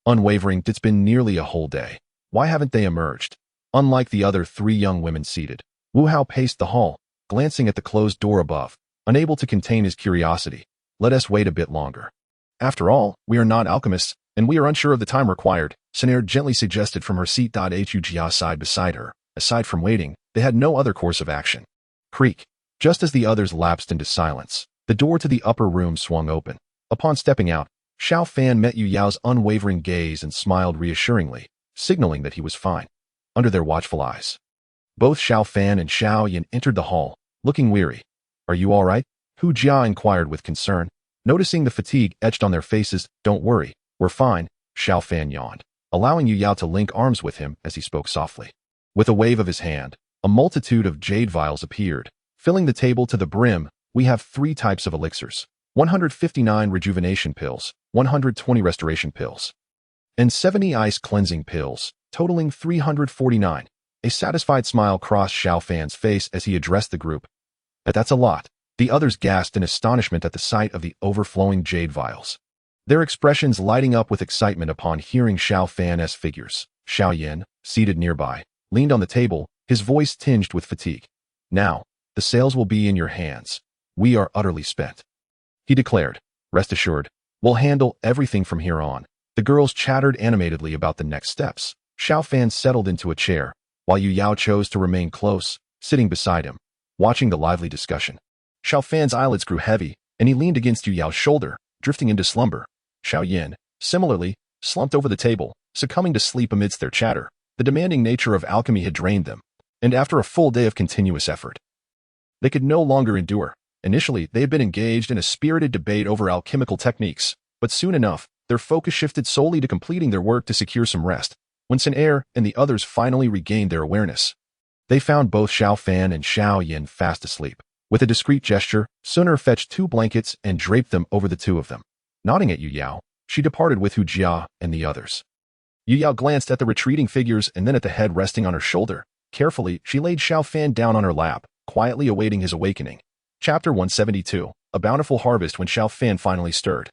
Unwavering, "It's been nearly a whole day. Why haven't they emerged?" Unlike the other 3 young women seated, Wu Hao paced the hall, glancing at the closed door above, unable to contain his curiosity. "Let us wait a bit longer. After all, we are not alchemists, and we are unsure of the time required," Sun Er gently suggested from her seat. Hu Jia sighed beside her. Aside from waiting, they had no other course of action. Creak. Just as the others lapsed into silence, the door to the upper room swung open. Upon stepping out, Xiao Fan met Yu Yao's unwavering gaze and smiled reassuringly, signaling that he was fine. Under their watchful eyes, both Xiao Fan and Xiao Yan entered the hall, looking weary. "Are you all right?" Hu Jia inquired with concern, noticing the fatigue etched on their faces. "Don't worry, we're fine," Xiao Fan yawned, allowing Yu Yao to link arms with him as he spoke softly. With a wave of his hand, a multitude of jade vials appeared, filling the table to the brim. "We have 3 types of elixirs: 159 rejuvenation pills, 120 restoration pills, and 70 ice cleansing pills," totaling 349. A satisfied smile crossed Xiao Fan's face as he addressed the group. That's a lot. The others gasped in astonishment at the sight of the overflowing jade vials, their expressions lighting up with excitement upon hearing Xiao Fan's figures. Xiao Yan, seated nearby, leaned on the table, his voice tinged with fatigue. Now, the sales will be in your hands. We are utterly spent, he declared. Rest assured, we'll handle everything from here on. The girls chattered animatedly about the next steps. Xiao Fan settled into a chair, while Yu Yao chose to remain close, sitting beside him, watching the lively discussion. Xiao Fan's eyelids grew heavy, and he leaned against Yu Yao's shoulder, drifting into slumber. Xiao Yan, similarly, slumped over the table, succumbing to sleep amidst their chatter. The demanding nature of alchemy had drained them, and after a full day of continuous effort, they could no longer endure. Initially, they had been engaged in a spirited debate over alchemical techniques, but soon enough, their focus shifted solely to completing their work to secure some rest. When Sun Er and the others finally regained their awareness, they found both Xiao Fan and Xiao Yan fast asleep. With a discreet gesture, Sun Er fetched 2 blankets and draped them over the 2 of them. Nodding at Yu Yao, she departed with Hu Jia and the others. Yu Yao glanced at the retreating figures and then at the head resting on her shoulder. Carefully, she laid Xiao Fan down on her lap, quietly awaiting his awakening. Chapter 172. A bountiful harvest. When Xiao Fan finally stirred,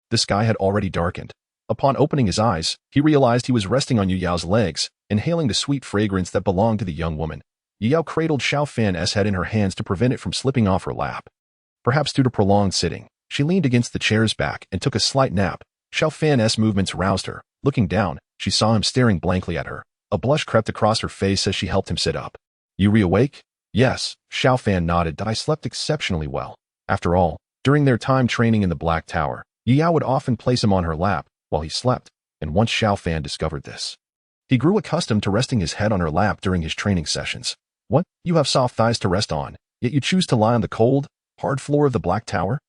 the sky had already darkened. Upon opening his eyes, he realized he was resting on Yu Yao's legs, inhaling the sweet fragrance that belonged to the young woman. Yu Yao cradled Xiao Fan's head in her hands to prevent it from slipping off her lap. Perhaps due to prolonged sitting, she leaned against the chair's back and took a slight nap. Xiao Fan's movements roused her. Looking down, she saw him staring blankly at her. A blush crept across her face as she helped him sit up. You reawake? Yes, Xiao Fan nodded. I slept exceptionally well. After all, during their time training in the Black Tower, Yu Yao would often place him on her lap while he slept, and once Xiao Fan discovered this, he grew accustomed to resting his head on her lap during his training sessions. What? You have soft thighs to rest on, yet you choose to lie on the cold, hard floor of the Black Tower?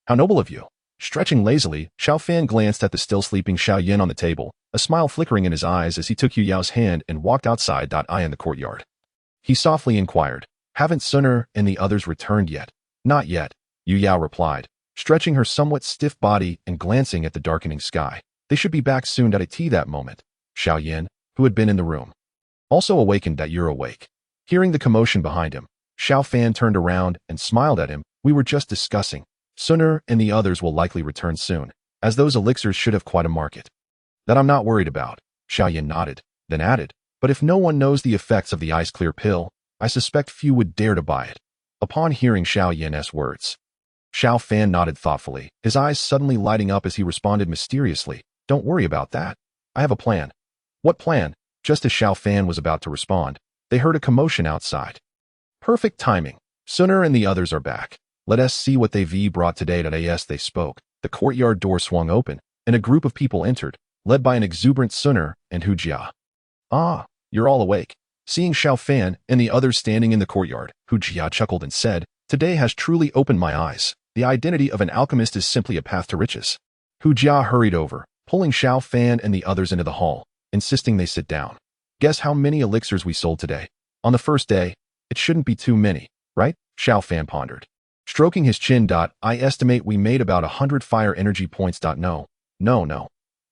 How noble of you. Stretching lazily, Xiao Fan glanced at the still sleeping Xiao Yan on the table, a smile flickering in his eyes as he took Yu Yao's hand and walked outside. I in the courtyard. He softly inquired, haven't Sun Er and the others returned yet? Not yet, Yu Yao replied, stretching her somewhat stiff body and glancing at the darkening sky. They should be back soon. At that moment, Xiao Yan, who had been in the room, also awakened. That you're awake. Hearing the commotion behind him, Xiao Fan turned around and smiled at him. We were just discussing. Sun Er and the others will likely return soon, as those elixirs should have quite a market. That I'm not worried about. Xiao Yan nodded, then added, but if no one knows the effects of the ice clear pill, I suspect few would dare to buy it. Upon hearing Xiao Yan's words, Xiao Fan nodded thoughtfully, his eyes suddenly lighting up as he responded mysteriously, don't worry about that. I have a plan. What plan? Just as Xiao Fan was about to respond, they heard a commotion outside. Perfect timing. Sun Er and the others are back. Let us see what they've brought today. As they spoke, the courtyard door swung open, and a group of people entered, led by an exuberant Sun Er and Hu Jia. Ah, you're all awake. Seeing Xiao Fan and the others standing in the courtyard, Hu Jia chuckled and said, today has truly opened my eyes. The identity of an alchemist is simply a path to riches. Hu Jia hurried over, pulling Xiao Fan and the others into the hall, insisting they sit down. Guess how many elixirs we sold today? On the first day, it shouldn't be too many, right? Xiao Fan pondered, stroking his chin. I estimate we made about 100 fire energy points. No.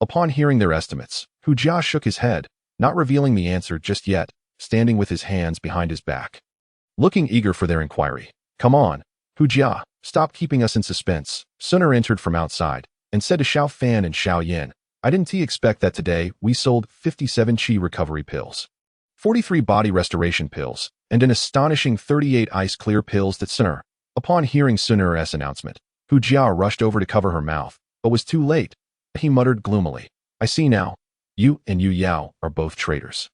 Upon hearing their estimates, Hu Jia shook his head, not revealing the answer just yet, standing with his hands behind his back, looking eager for their inquiry. Come on, Hu Jia, stop keeping us in suspense. Sun Er entered from outside and said to Xiao Fan and Xiao Yan, I didn't expect that today we sold 57 qi recovery pills, 43 body restoration pills, and an astonishing 38 ice clear pills. That Sun Er. Upon hearing Sun Er's announcement, Hu Jia rushed over to cover her mouth, but was too late. He muttered gloomily, I see now. You and Yu Yao are both traitors.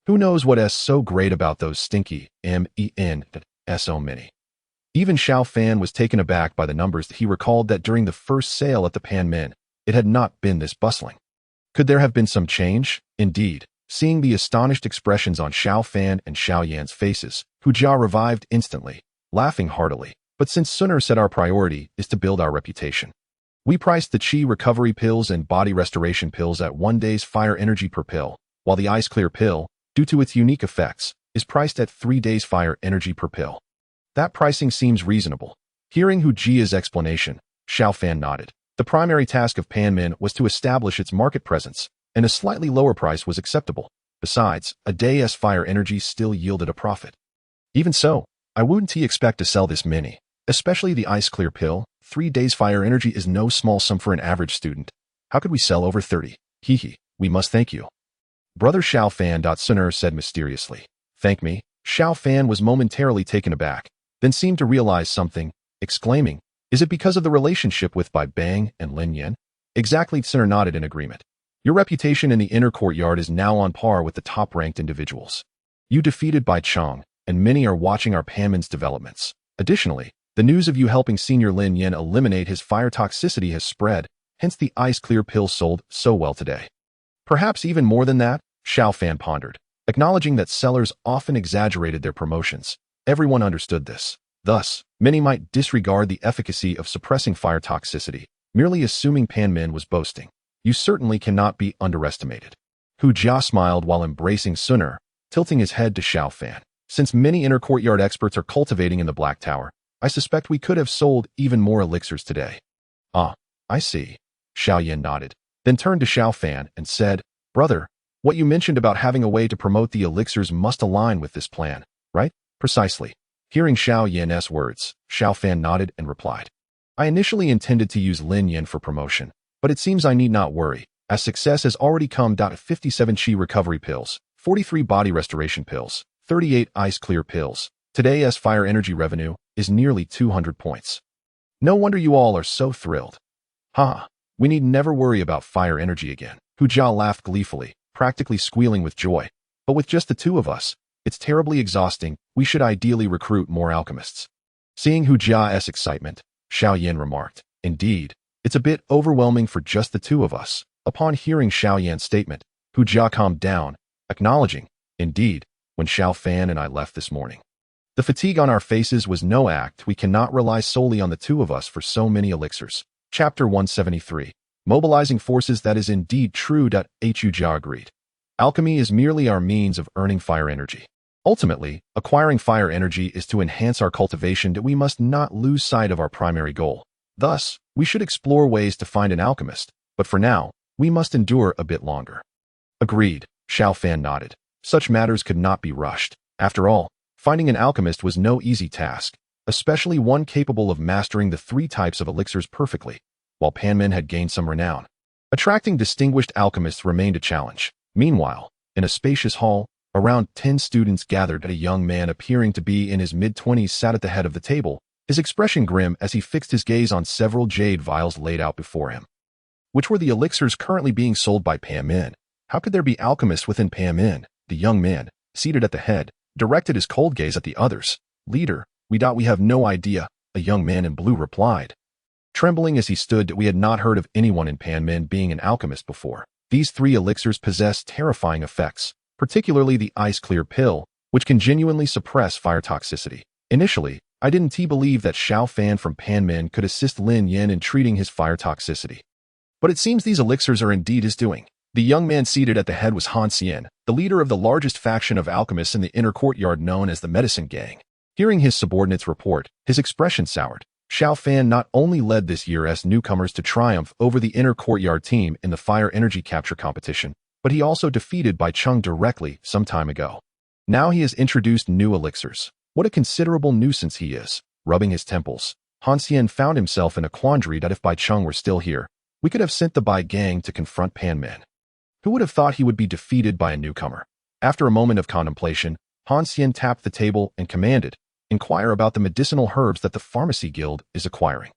Who knows what's so great about those stinky so many. Even Xiao Fan was taken aback by the numbers. He recalled that during the first sale at the Pan Min, it had not been this bustling. Could there have been some change? Indeed, seeing the astonished expressions on Xiao Fan and Xiao Yan's faces, Hu Jia revived instantly, laughing heartily. But since Sun Er said our priority is to build our reputation, we priced the qi recovery pills and body restoration pills at 1 day's fire energy per pill, while the ice clear pill, due to its unique effects, is priced at 3 days fire energy per pill. That pricing seems reasonable. Hearing Hu Jia's explanation, Xiao Fan nodded. The primary task of Pan Min was to establish its market presence, and a slightly lower price was acceptable. Besides, a day's fire energy still yielded a profit. Even so, I wouldn't expect to sell this many, especially the ice clear pill. 3 days fire energy is no small sum for an average student. How could we sell over 30? Hee, we must thank you. Brother Xiao Fan. Sooner said mysteriously. Thank me? Xiao Fan was momentarily taken aback, then seemed to realize something, exclaiming, is it because of the relationship with Bai Bang and Lin Yan? Exactly. Sooner nodded in agreement. Your reputation in the inner courtyard is now on par with the top-ranked individuals. You defeated Bai Chong, and many are watching our Panman's developments. Additionally, the news of you helping Senior Lin Yan eliminate his fire toxicity has spread, hence the ice clear pill sold so well today. Perhaps even more than that, Xiao Fan pondered, acknowledging that sellers often exaggerated their promotions. Everyone understood this. Thus, many might disregard the efficacy of suppressing fire toxicity, merely assuming Panman was boasting. You certainly cannot be underestimated. Hu Jia smiled while embracing Sooner, tilting his head to Xiao Fan. Since many inner courtyard experts are cultivating in the Black Tower, I suspect we could have sold even more elixirs today. Ah, I see. Xiao Yan nodded, then turned to Xiao Fan and said, Brother, what you mentioned about having a way to promote the elixirs must align with this plan, right? Precisely. Hearing Xiao Yan's words, Xiao Fan nodded and replied. I initially intended to use Lin Yan for promotion, but it seems I need not worry, as success has already come. 57 Qi recovery pills, 43 body restoration pills, 38 ice clear pills. Today's fire energy revenue is nearly 200 points. No wonder you all are so thrilled. We need never worry about fire energy again. Hu Jia laughed gleefully, practically squealing with joy. But with just the two of us, it's terribly exhausting. We should ideally recruit more alchemists. Seeing Hu Jia's excitement, Xiao Yan remarked, Indeed, it's a bit overwhelming for just the two of us. Upon hearing Xiao Yan's statement, Hu Jia calmed down, acknowledging, Indeed, when Xiao Fan and I left this morning. The fatigue on our faces was no act. We cannot rely solely on the two of us for so many elixirs. Chapter 173. Mobilizing forces. That is indeed true. Hu Jia agreed. Alchemy is merely our means of earning fire energy. Ultimately, acquiring fire energy is to enhance our cultivation. That we must not lose sight of our primary goal. Thus, we should explore ways to find an alchemist, but for now, we must endure a bit longer. Agreed, Xiao Fan nodded. Such matters could not be rushed. After all, finding an alchemist was no easy task, especially one capable of mastering the 3 types of elixirs perfectly, while Panman had gained some renown. Attracting distinguished alchemists remained a challenge. Meanwhile, in a spacious hall, around 10 students gathered. A young man appearing to be in his mid-20s sat at the head of the table, his expression grim as he fixed his gaze on several jade vials laid out before him. Which were the elixirs currently being sold by Panman? How could there be alchemists within Panman? The young man, seated at the head, directed his cold gaze at the others. Leader, we have no idea, a young man in blue replied. Trembling as he stood, we had not heard of anyone in Panman being an alchemist before. These 3 elixirs possess terrifying effects, particularly the ice clear pill, which can genuinely suppress fire toxicity. Initially, I didn't believe that Xiao Fan from Panman could assist Lin Yan in treating his fire toxicity. But it seems these elixirs are indeed his doing. The young man seated at the head was Han Xian, the leader of the largest faction of alchemists in the inner courtyard known as the Medicine Gang. Hearing his subordinates report, his expression soured. Xiao Fan not only led this year's newcomers to triumph over the inner courtyard team in the fire energy capture competition, but he also defeated Bai Chong directly some time ago. Now he has introduced new elixirs. What a considerable nuisance he is. Rubbing his temples, Han Xian found himself in a quandary that if Bai Chong were still here, we could have sent the Bai gang to confront Panman. Who would have thought he would be defeated by a newcomer? After a moment of contemplation, Han Xian tapped the table and commanded, Inquire about the medicinal herbs that the Pharmacy Guild is acquiring.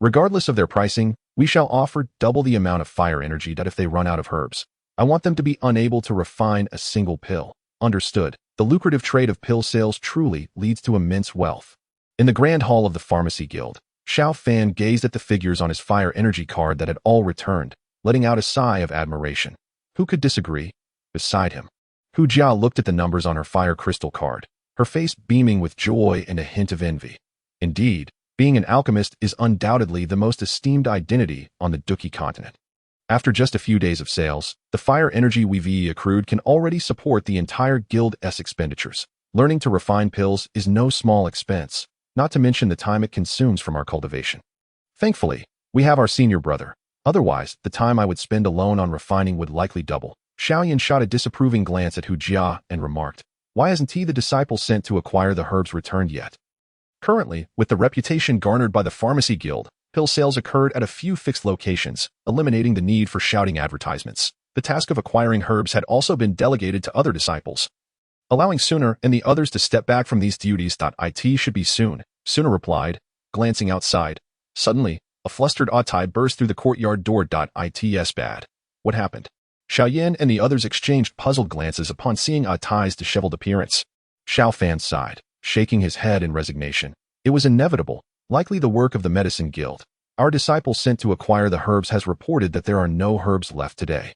Regardless of their pricing, we shall offer double the amount of fire energy that if they run out of herbs. I want them to be unable to refine a single pill. Understood. The lucrative trade of pill sales truly leads to immense wealth. In the Grand Hall of the Pharmacy Guild, Xiao Fan gazed at the figures on his fire energy card that had all returned, letting out a sigh of admiration. Who could disagree? Beside him, Hu Jia looked at the numbers on her fire crystal card, her face beaming with joy and a hint of envy. Indeed, being an alchemist is undoubtedly the most esteemed identity on the Duki continent. After just a few days of sales, the fire energy we've accrued can already support the entire guild's expenditures. Learning to refine pills is no small expense, not to mention the time it consumes from our cultivation. Thankfully, we have our senior brother. Otherwise, the time I would spend alone on refining would likely double. Xiao Yan shot a disapproving glance at Hu Jia and remarked, "Why hasn't he, the disciple sent to acquire the herbs, returned yet?" Currently, with the reputation garnered by the Pharmacy Guild, pill sales occurred at a few fixed locations, eliminating the need for shouting advertisements. The task of acquiring herbs had also been delegated to other disciples, allowing Sooner and the others to step back from these duties. It should be soon, Sooner replied, glancing outside. Suddenly, a flustered attain burst through the courtyard door. It's bad. What happened? Xiao Yan and the others exchanged puzzled glances upon seeing Attai's disheveled appearance. Xiao Fan sighed, shaking his head in resignation. It was inevitable, likely the work of the Medicine Guild. Our disciple sent to acquire the herbs has reported that there are no herbs left today.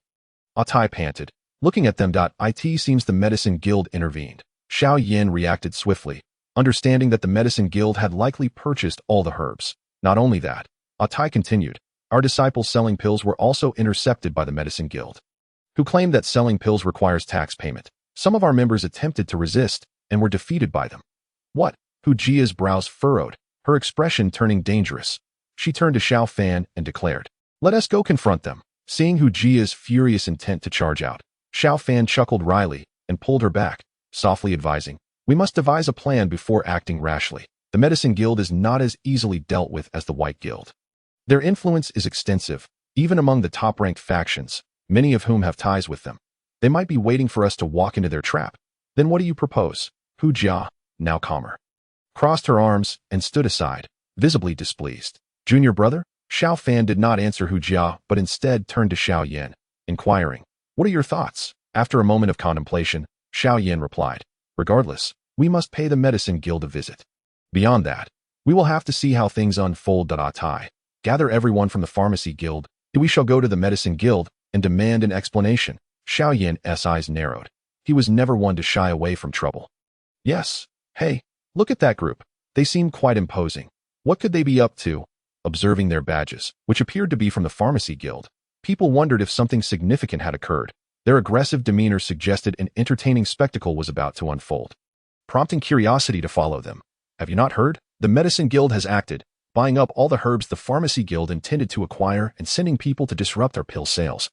Attain panted, looking at them. It seems the Medicine Guild intervened. Xiao Yan reacted swiftly, understanding that the Medicine Guild had likely purchased all the herbs. Not only that, Attain continued, our disciples selling pills were also intercepted by the Medicine Guild, who claimed that selling pills requires tax payment. Some of our members attempted to resist and were defeated by them. What? Hu Jia's brows furrowed, her expression turning dangerous. She turned to Xiao Fan and declared, "Let us go confront them." Seeing Hu Jia's furious intent to charge out, Xiao Fan chuckled wryly and pulled her back, softly advising, "We must devise a plan before acting rashly. The Medicine Guild is not as easily dealt with as the White Guild. Their influence is extensive, even among the top-ranked factions, many of whom have ties with them. They might be waiting for us to walk into their trap. Then what do you propose?" Hu Jia, now calmer, crossed her arms and stood aside, visibly displeased. "Junior brother?" Xiao Fan did not answer Hu Jia, but instead turned to Xiao Yan, inquiring, "What are your thoughts?" After a moment of contemplation, Xiao Yan replied, "Regardless, we must pay the Medicine Guild a visit. Beyond that, we will have to see how things unfold. Attain, gather everyone from the Pharmacy Guild. We shall go to the Medicine Guild and demand an explanation." Xiao Yan's eyes narrowed. He was never one to shy away from trouble. "Yes. Hey, look at that group. They seem quite imposing. What could they be up to?" Observing their badges, which appeared to be from the Pharmacy Guild, people wondered if something significant had occurred. Their aggressive demeanor suggested an entertaining spectacle was about to unfold, prompting curiosity to follow them. "Have you not heard? The Medicine Guild has acted, buying up all the herbs the Pharmacy Guild intended to acquire and sending people to disrupt our pill sales,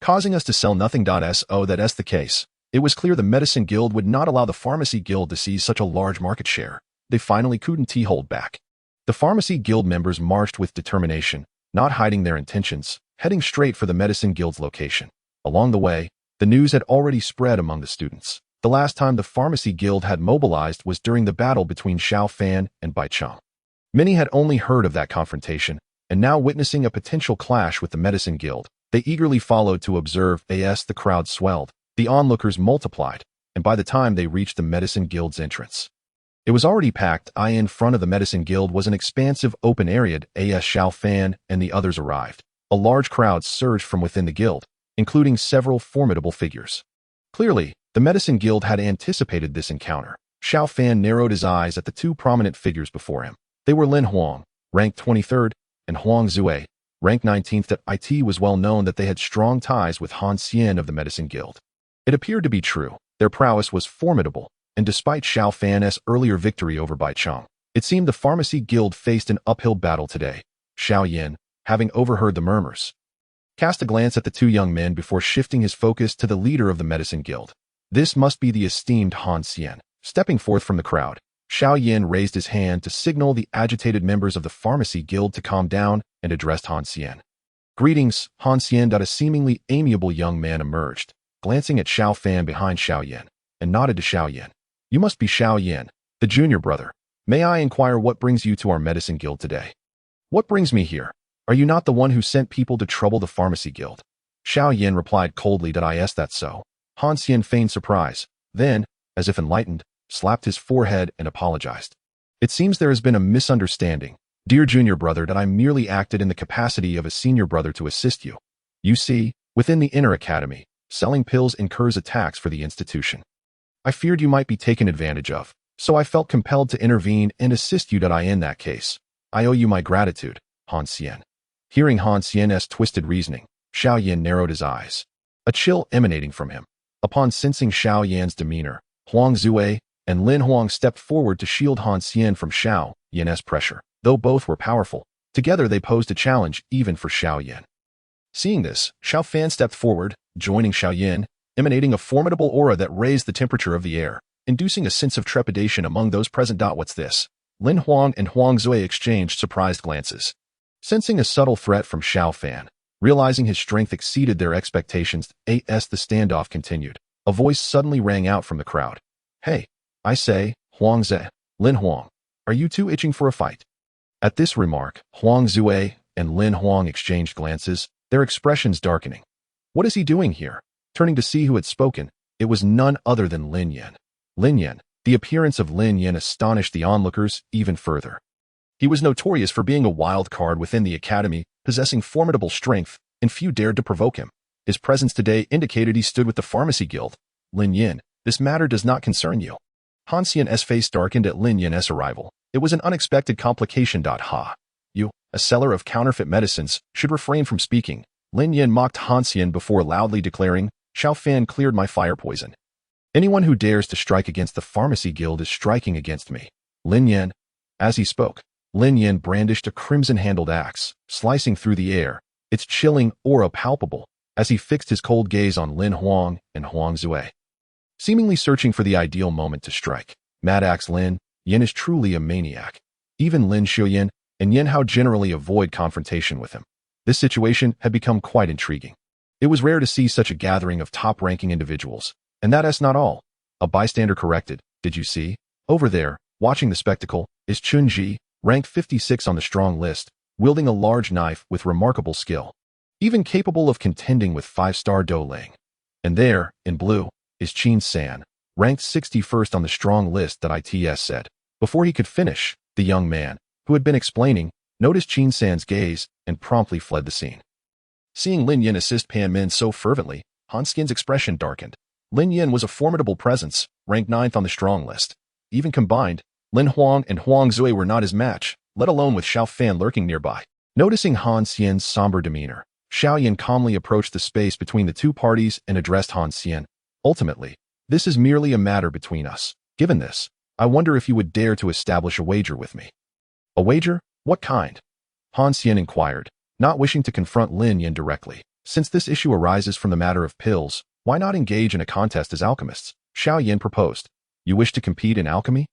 causing us to sell nothing. That's the case. It was clear the Medicine Guild would not allow the Pharmacy Guild to seize such a large market share. They finally couldn't hold back." The Pharmacy Guild members marched with determination, not hiding their intentions, heading straight for the Medicine Guild's location. Along the way, the news had already spread among the students. The last time the Pharmacy Guild had mobilized was during the battle between Xiao Fan and Bai Cheng. Many had only heard of that confrontation, and now witnessing a potential clash with the Medicine Guild, they eagerly followed to observe. The crowd swelled, the onlookers multiplied, and by the time they reached the Medicine Guild's entrance, it was already packed. In front of the Medicine Guild was an expansive open area. Xiao Fan and the others arrived. A large crowd surged from within the guild, including several formidable figures. Clearly, the Medicine Guild had anticipated this encounter. Xiao Fan narrowed his eyes at the two prominent figures before him. They were Lin Huang, ranked 23rd, and Huang Zue, ranked 19th. It was well known that they had strong ties with Han Xian of the Medicine Guild. It appeared to be true. Their prowess was formidable, and despite Xiao Fan's earlier victory over Bai Cheng, it seemed the Pharmacy Guild faced an uphill battle today. Xiao Yan, having overheard the murmurs, cast a glance at the two young men before shifting his focus to the leader of the Medicine Guild. This must be the esteemed Han Xian. Stepping forth from the crowd, Xiao Yan raised his hand to signal the agitated members of the Pharmacy Guild to calm down and addressed Han Xian. "Greetings, Han Xian." A seemingly amiable young man emerged, glancing at Xiao Fan behind Xiao Yan, and nodded to Xiao Yan. "You must be Xiao Yan, the junior brother. May I inquire what brings you to our Medicine Guild today?" "What brings me here? Are you not the one who sent people to trouble the Pharmacy Guild?" Xiao Yan replied coldly. That's so." Han Xian feigned surprise, then, as if enlightened, slapped his forehead and apologized. "It seems there has been a misunderstanding. Dear junior brother, I merely acted in the capacity of a senior brother to assist you. You see, within the inner academy, selling pills incurs a tax for the institution. I feared you might be taken advantage of, so I felt compelled to intervene and assist you. In that case, I owe you my gratitude, Han Xian." Hearing Han Xian's twisted reasoning, Xiao Yan narrowed his eyes, a chill emanating from him. Upon sensing Xiao Yan's demeanor, Huang Zue and Lin Huang stepped forward to shield Han Xian from Xiao Yan's pressure. Though both were powerful, together they posed a challenge even for Xiao Yan. Seeing this, Xiao Fan stepped forward, joining Xiao Yan, emanating a formidable aura that raised the temperature of the air, inducing a sense of trepidation among those present. What's this? Lin Huang and Huang Zui exchanged surprised glances. Sensing a subtle threat from Xiao Fan, realizing his strength exceeded their expectations, the standoff continued. A voice suddenly rang out from the crowd. Hey, I say, Huang Zui, Lin Huang, are you two itching for a fight? At this remark, Huang Zui and Lin Huang exchanged glances, their expressions darkening. What is he doing here? Turning to see who had spoken, it was none other than Lin Yan. Lin Yan, the appearance of Lin Yan astonished the onlookers even further. He was notorious for being a wild card within the academy, possessing formidable strength, and few dared to provoke him. His presence today indicated he stood with the pharmacy guild. Lin Yan, this matter does not concern you. Han Xian's face darkened at Lin Yan's arrival. It was an unexpected complication. Ha. You, a seller of counterfeit medicines, should refrain from speaking. Lin Yan mocked Han Xian before loudly declaring, Xiao Fan cleared my fire poison. Anyone who dares to strike against the pharmacy guild is striking against me. Lin Yan. As he spoke, Lin Yan brandished a crimson-handled axe, slicing through the air, its chilling aura palpable, as he fixed his cold gaze on Lin Huang and Huang Zui. Seemingly searching for the ideal moment to strike, Mad Axe Lin Yan is truly a maniac. Even Lin Xiaoyan and Yan Hao generally avoid confrontation with him. This situation had become quite intriguing. It was rare to see such a gathering of top-ranking individuals, and that's not all. A bystander corrected, did you see? Over there, watching the spectacle, is Chun Ji, ranked 56 on the strong list, wielding a large knife with remarkable skill, even capable of contending with 5-star Dou Ling. And there, in blue, is Qin San, ranked 61st on the strong list. Its said. Before he could finish, the young man, who had been explaining, noticed Qin San's gaze and promptly fled the scene. Seeing Lin Yan assist Pan Min so fervently, Han Xian's expression darkened. Lin Yan was a formidable presence, ranked 9th on the strong list. Even combined, Lin Huang and Huang Zui were not his match, let alone with Xiao Fan lurking nearby. Noticing Han Xian's somber demeanor, Xiao Yan calmly approached the space between the two parties and addressed Han Xian. Ultimately, this is merely a matter between us. Given this, I wonder if you would dare to establish a wager with me. A wager? What kind? Han Xian inquired, not wishing to confront Lin Yan directly. Since this issue arises from the matter of pills, why not engage in a contest as alchemists? Xiao Yan proposed. You wish to compete in alchemy?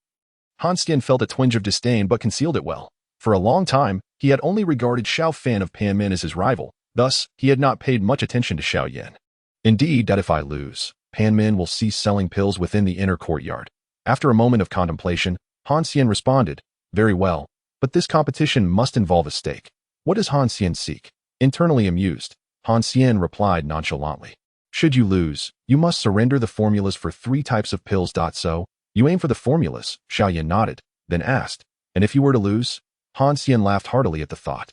Han Xian felt a twinge of disdain but concealed it well. For a long time, he had only regarded Xiao Fan of Pan Min as his rival, thus, he had not paid much attention to Xiao Yan. Indeed, that if I lose, Pan Min will cease selling pills within the inner courtyard. After a moment of contemplation, Han Xian responded, very well, but this competition must involve a stake. What does Han Xian seek? Internally amused, Han Xian replied nonchalantly. Should you lose, you must surrender the formulas for 3 types of pills. So, you aim for the formulas, Xiao Yan nodded, then asked, and if you were to lose? Han Xian laughed heartily at the thought.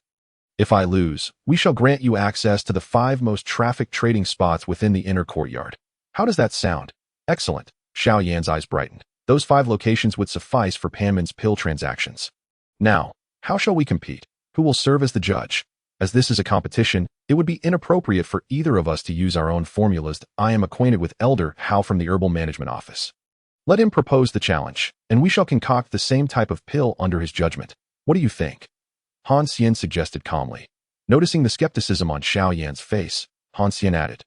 If I lose, we shall grant you access to the 5 most trafficked trading spots within the inner courtyard. How does that sound? Excellent. Xiao Yan's eyes brightened. Those 5 locations would suffice for Pan Min's pill transactions. Now, how shall we compete? Who will serve as the judge? As this is a competition, it would be inappropriate for either of us to use our own formulas. I am acquainted with Elder Hao from the Herbal Management Office. Let him propose the challenge, and we shall concoct the same type of pill under his judgment. What do you think? Han Xian suggested calmly. Noticing the skepticism on Xiao Yan's face, Han Xian added,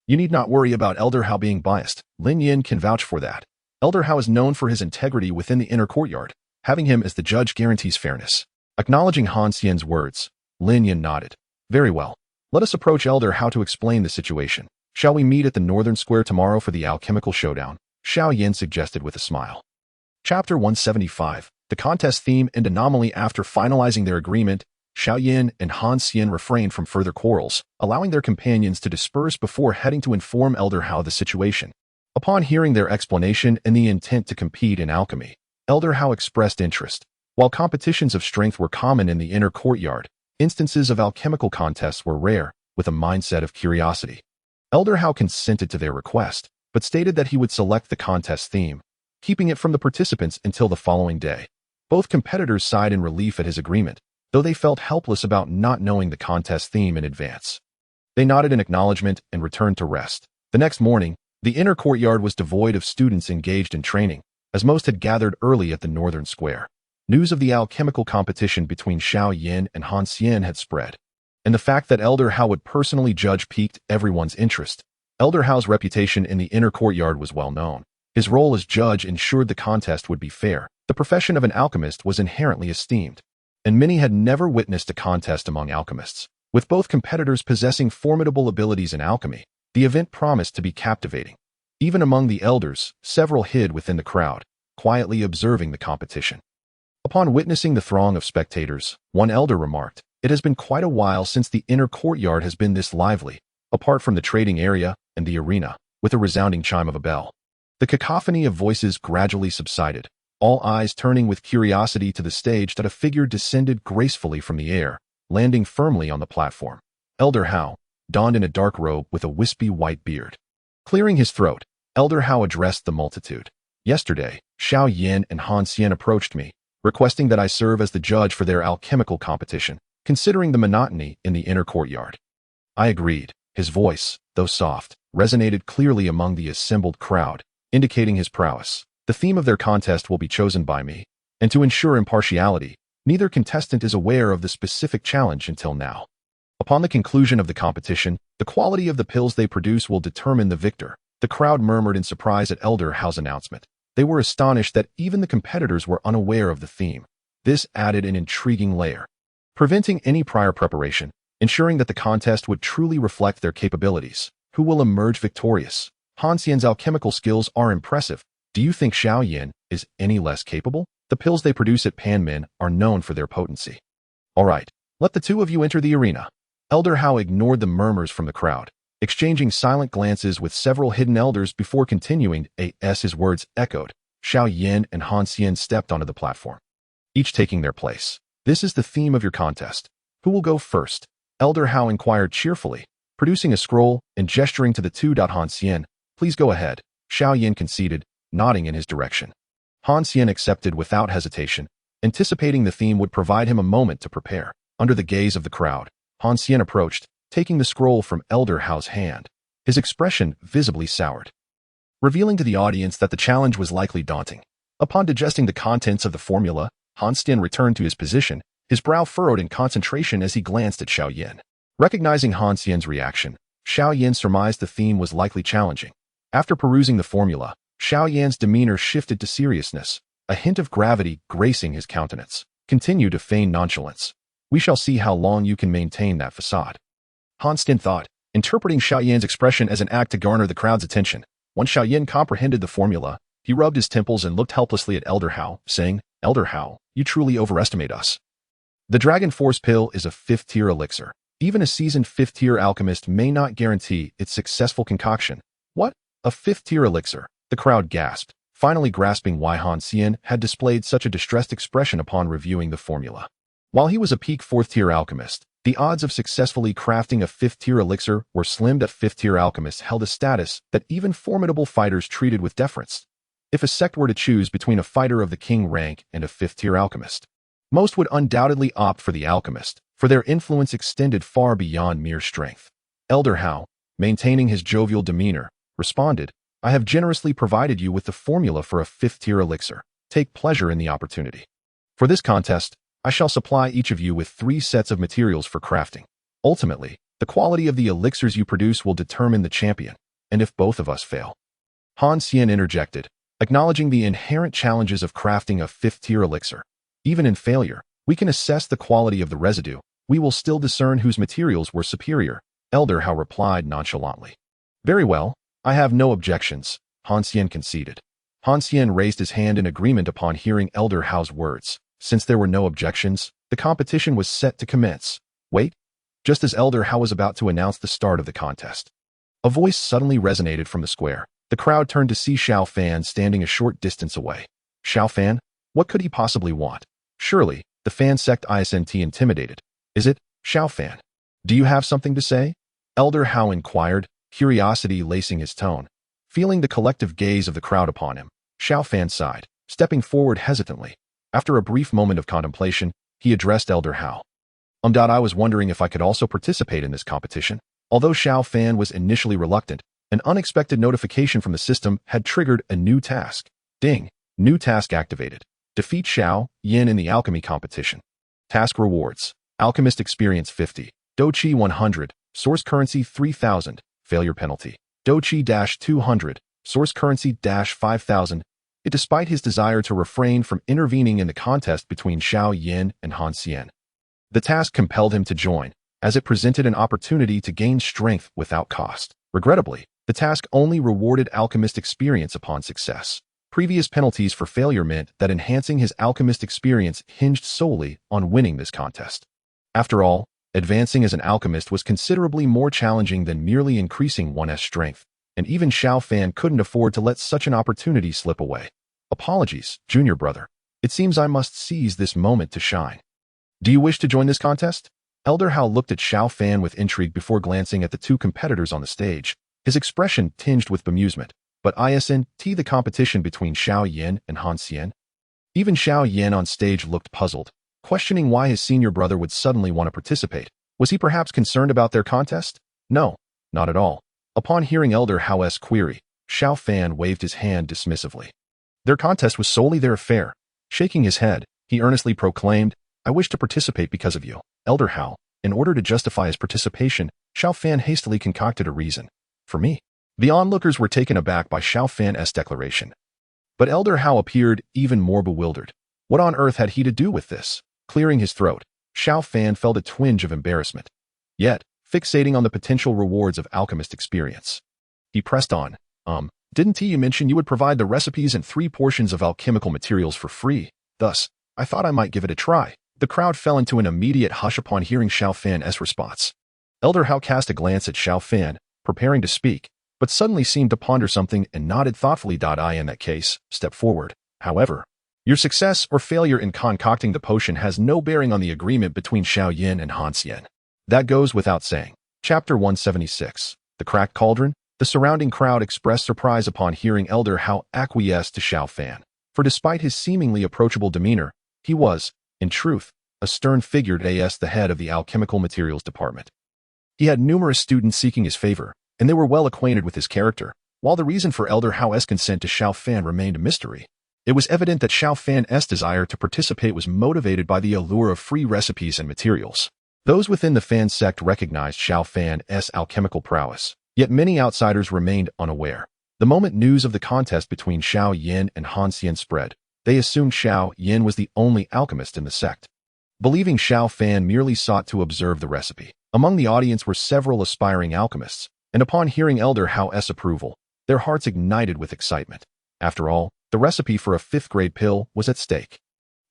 you need not worry about Elder Hao being biased. Lin Yan can vouch for that. Elder Hao is known for his integrity within the inner courtyard. Having him as the judge guarantees fairness. Acknowledging Han Xian's words, Lin Yan nodded. Very well. Let us approach Elder Hao to explain the situation. Shall we meet at the Northern Square tomorrow for the alchemical showdown? Xiao Yan suggested with a smile. Chapter 175. The contest theme and anomaly. After finalizing their agreement, Xiao Yan and Han Xian refrained from further quarrels, allowing their companions to disperse before heading to inform Elder Hao the situation. Upon hearing their explanation and the intent to compete in alchemy, Elder Hao expressed interest. While competitions of strength were common in the inner courtyard, instances of alchemical contests were rare, with a mindset of curiosity. Elder Hao consented to their request, but stated that he would select the contest theme, keeping it from the participants until the following day. Both competitors sighed in relief at his agreement, though they felt helpless about not knowing the contest theme in advance. They nodded in acknowledgement and returned to rest. The next morning, the inner courtyard was devoid of students engaged in training, as most had gathered early at the Northern Square. News of the alchemical competition between Xiao Yan and Han Xian had spread, and the fact that Elder Hao would personally judge piqued everyone's interest. Elder Hao's reputation in the inner courtyard was well known. His role as judge ensured the contest would be fair. The profession of an alchemist was inherently esteemed, and many had never witnessed a contest among alchemists. With both competitors possessing formidable abilities in alchemy, the event promised to be captivating. Even among the elders, several hid within the crowd, quietly observing the competition. Upon witnessing the throng of spectators, one elder remarked, "It has been quite a while since the inner courtyard has been this lively, apart from the trading area and the arena," with a resounding chime of a bell. The cacophony of voices gradually subsided, all eyes turning with curiosity to the stage that a figure descended gracefully from the air, landing firmly on the platform. Elder Hao, donned in a dark robe with a wispy white beard. Clearing his throat, Elder Hao addressed the multitude. "Yesterday, Xiao Yan and Han Xian approached me, requesting that I serve as the judge for their alchemical competition, considering the monotony in the inner courtyard. I agreed." His voice, though soft, resonated clearly among the assembled crowd, indicating his prowess. "The theme of their contest will be chosen by me, and to ensure impartiality, neither contestant is aware of the specific challenge until now. Upon the conclusion of the competition, the quality of the pills they produce will determine the victor." The crowd murmured in surprise at Elder Hao's announcement. They were astonished that even the competitors were unaware of the theme. This added an intriguing layer, preventing any prior preparation, ensuring that the contest would truly reflect their capabilities. Who will emerge victorious? Han Xian's alchemical skills are impressive. Do you think Xiao Yan is any less capable? The pills they produce at Panmin are known for their potency. All right, let the two of you enter the arena. Elder Hao ignored the murmurs from the crowd, exchanging silent glances with several hidden elders before continuing. As his words echoed, Xiao Yan and Han Xian stepped onto the platform, each taking their place. "This is the theme of your contest. Who will go first?" Elder Hao inquired cheerfully, producing a scroll and gesturing to the two. Han Xian, please go ahead. Xiao Yan conceded, nodding in his direction. Han Xian accepted without hesitation, anticipating the theme would provide him a moment to prepare. Under the gaze of the crowd, Han Xian approached, taking the scroll from Elder Hao's hand. His expression visibly soured, revealing to the audience that the challenge was likely daunting. Upon digesting the contents of the formula, Han Xian returned to his position, his brow furrowed in concentration as he glanced at Xiao Yan. Recognizing Han Xian's reaction, Xiao Yan surmised the theme was likely challenging. After perusing the formula, Xiao Yan's demeanor shifted to seriousness, a hint of gravity gracing his countenance. "Continue to feign nonchalance. We shall see how long you can maintain that facade." Han Xian thought, interpreting Xiao Yan's expression as an act to garner the crowd's attention. Once Xiao Yan comprehended the formula, he rubbed his temples and looked helplessly at Elder Hao, saying, "Elder Hao, you truly overestimate us. The Dragon Force pill is a 5th-tier elixir. Even a seasoned 5th-tier alchemist may not guarantee its successful concoction." "What? A 5th-tier elixir?" The crowd gasped, finally grasping why Han Xian had displayed such a distressed expression upon reviewing the formula. While he was a peak 4th-tier alchemist, the odds of successfully crafting a 5th-tier elixir were slim. That 5th-tier alchemists held a status that even formidable fighters treated with deference. If a sect were to choose between a fighter of the king rank and a 5th-tier alchemist, most would undoubtedly opt for the alchemist, for their influence extended far beyond mere strength. Elder Hao, maintaining his jovial demeanor, responded, "I have generously provided you with the formula for a 5th-tier elixir. Take pleasure in the opportunity. For this contest, I shall supply each of you with 3 sets of materials for crafting. Ultimately, the quality of the elixirs you produce will determine the champion, and if both of us fail." Han Xian interjected, acknowledging the inherent challenges of crafting a 5th-tier elixir. "Even in failure, we can assess the quality of the residue. We will still discern whose materials were superior." Elder Hao replied nonchalantly. "Very well, I have no objections," Han Xian conceded. Han Xian raised his hand in agreement upon hearing Elder Hao's words. Since there were no objections, the competition was set to commence. Wait! Just as Elder Hao was about to announce the start of the contest, a voice suddenly resonated from the square. The crowd turned to see Xiao Fan standing a short distance away. Xiao Fan? What could he possibly want? Surely, the Fan sect isn't intimidated. Is it, Xiao Fan? Do you have something to say? Elder Hao inquired, curiosity lacing his tone. Feeling the collective gaze of the crowd upon him, Xiao Fan sighed, stepping forward hesitantly. After a brief moment of contemplation, he addressed Elder Hao. I was wondering if I could also participate in this competition." Although Xiao Fan was initially reluctant, an unexpected notification from the system had triggered a new task. Ding! New task activated. Defeat Xiao Yan in the alchemy competition. Task rewards. Alchemist experience 50. Dochi 100. Source currency 3000. Failure penalty. Dochi-200, source currency-5000. Despite his desire to refrain from intervening in the contest between Xiao Yan and Han Xian. The task compelled him to join, as it presented an opportunity to gain strength without cost. Regrettably, the task only rewarded alchemist experience upon success. Previous penalties for failure meant that enhancing his alchemist experience hinged solely on winning this contest. After all, advancing as an alchemist was considerably more challenging than merely increasing one's strength, and even Xiao Fan couldn't afford to let such an opportunity slip away. Apologies, junior brother. It seems I must seize this moment to shine. Do you wish to join this contest? Elder Hao looked at Xiao Fan with intrigue before glancing at the two competitors on the stage, his expression tinged with bemusement. But isn't the competition between Xiao Yan and Han Xian? Even Xiao Yan on stage looked puzzled, questioning why his senior brother would suddenly want to participate. Was he perhaps concerned about their contest? No, not at all. Upon hearing Elder Hao's query, Xiao Fan waved his hand dismissively. Their contest was solely their affair. Shaking his head, he earnestly proclaimed, I wish to participate because of you, Elder Hao. In order to justify his participation, Xiao Fan hastily concocted a reason. For me. The onlookers were taken aback by Xiao Fan's declaration. But Elder Hao appeared even more bewildered. What on earth had he to do with this? Clearing his throat, Xiao Fan felt a twinge of embarrassment. Yet, fixating on the potential rewards of alchemist experience. He pressed on, didn't you mention you would provide the recipes and 3 portions of alchemical materials for free? Thus, I thought I might give it a try. The crowd fell into an immediate hush upon hearing Xiao Fan's response. Elder Hao cast a glance at Xiao Fan, preparing to speak, but suddenly seemed to ponder something and nodded thoughtfully. In that case, step forward. However, your success or failure in concocting the potion has no bearing on the agreement between Xiao Yan and Han Xian. That goes without saying. Chapter 176. The Cracked Cauldron. The surrounding crowd expressed surprise upon hearing Elder Hao acquiesce to Xiao Fan, for despite his seemingly approachable demeanor, he was, in truth, a stern figure as the head of the alchemical materials department. He had numerous students seeking his favor, and they were well acquainted with his character, while the reason for Elder Hao's consent to Xiao Fan remained a mystery. It was evident that Xiao Fan's desire to participate was motivated by the allure of free recipes and materials. Those within the Fan sect recognized Xiao Fan's alchemical prowess, yet many outsiders remained unaware. The moment news of the contest between Xiao Yan and Han Xian spread, they assumed Xiao Yan was the only alchemist in the sect. Believing Xiao Fan merely sought to observe the recipe, among the audience were several aspiring alchemists, and upon hearing Elder Hao's approval, their hearts ignited with excitement. After all, the recipe for a 5th-grade pill was at stake.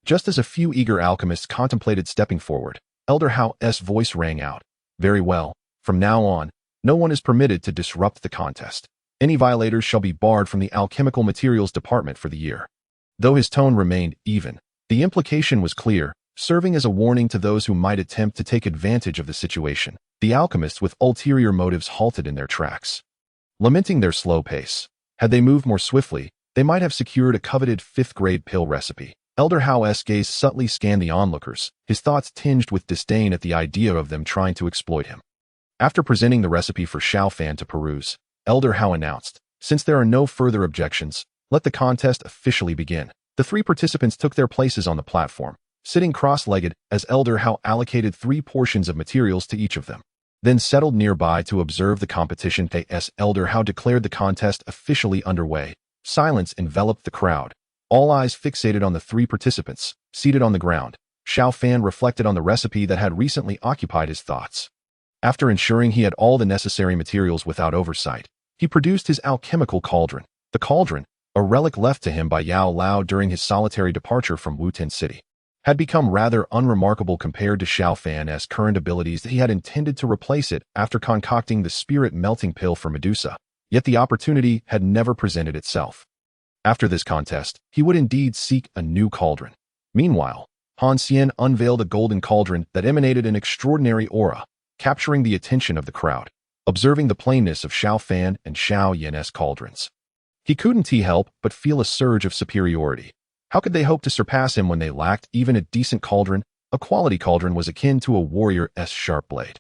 Just as a few eager alchemists contemplated stepping forward, Elder Hao's voice rang out. Very well, from now on, no one is permitted to disrupt the contest. Any violators shall be barred from the alchemical materials department for the year. Though his tone remained even, the implication was clear, serving as a warning to those who might attempt to take advantage of the situation. The alchemists with ulterior motives halted in their tracks. Lamenting their slow pace, had they moved more swiftly, they might have secured a coveted 5th-grade pill recipe. Elder Hao's gaze subtly scanned the onlookers, his thoughts tinged with disdain at the idea of them trying to exploit him. After presenting the recipe for Xiao Fan to peruse, Elder Hao announced, since there are no further objections, let the contest officially begin. The 3 participants took their places on the platform, sitting cross-legged as Elder Hao allocated 3 portions of materials to each of them, then settled nearby to observe the competition. As Elder Hao declared the contest officially underway, silence enveloped the crowd, all eyes fixated on the 3 participants, seated on the ground. Xiao Fan reflected on the recipe that had recently occupied his thoughts. After ensuring he had all the necessary materials without oversight, he produced his alchemical cauldron. The cauldron, a relic left to him by Yao Lao during his solitary departure from Wuten City, had become rather unremarkable compared to Xiao Fan's current abilities. That he had intended to replace it after concocting the spirit melting pill for Medusa, yet the opportunity had never presented itself. After this contest, he would indeed seek a new cauldron. Meanwhile, Han Xian unveiled a golden cauldron that emanated an extraordinary aura, capturing the attention of the crowd. Observing the plainness of Xiao Fan and Xiao Yan's cauldrons, he couldn't help but feel a surge of superiority. How could they hope to surpass him when they lacked even a decent cauldron? A quality cauldron was akin to a warrior's sharp blade,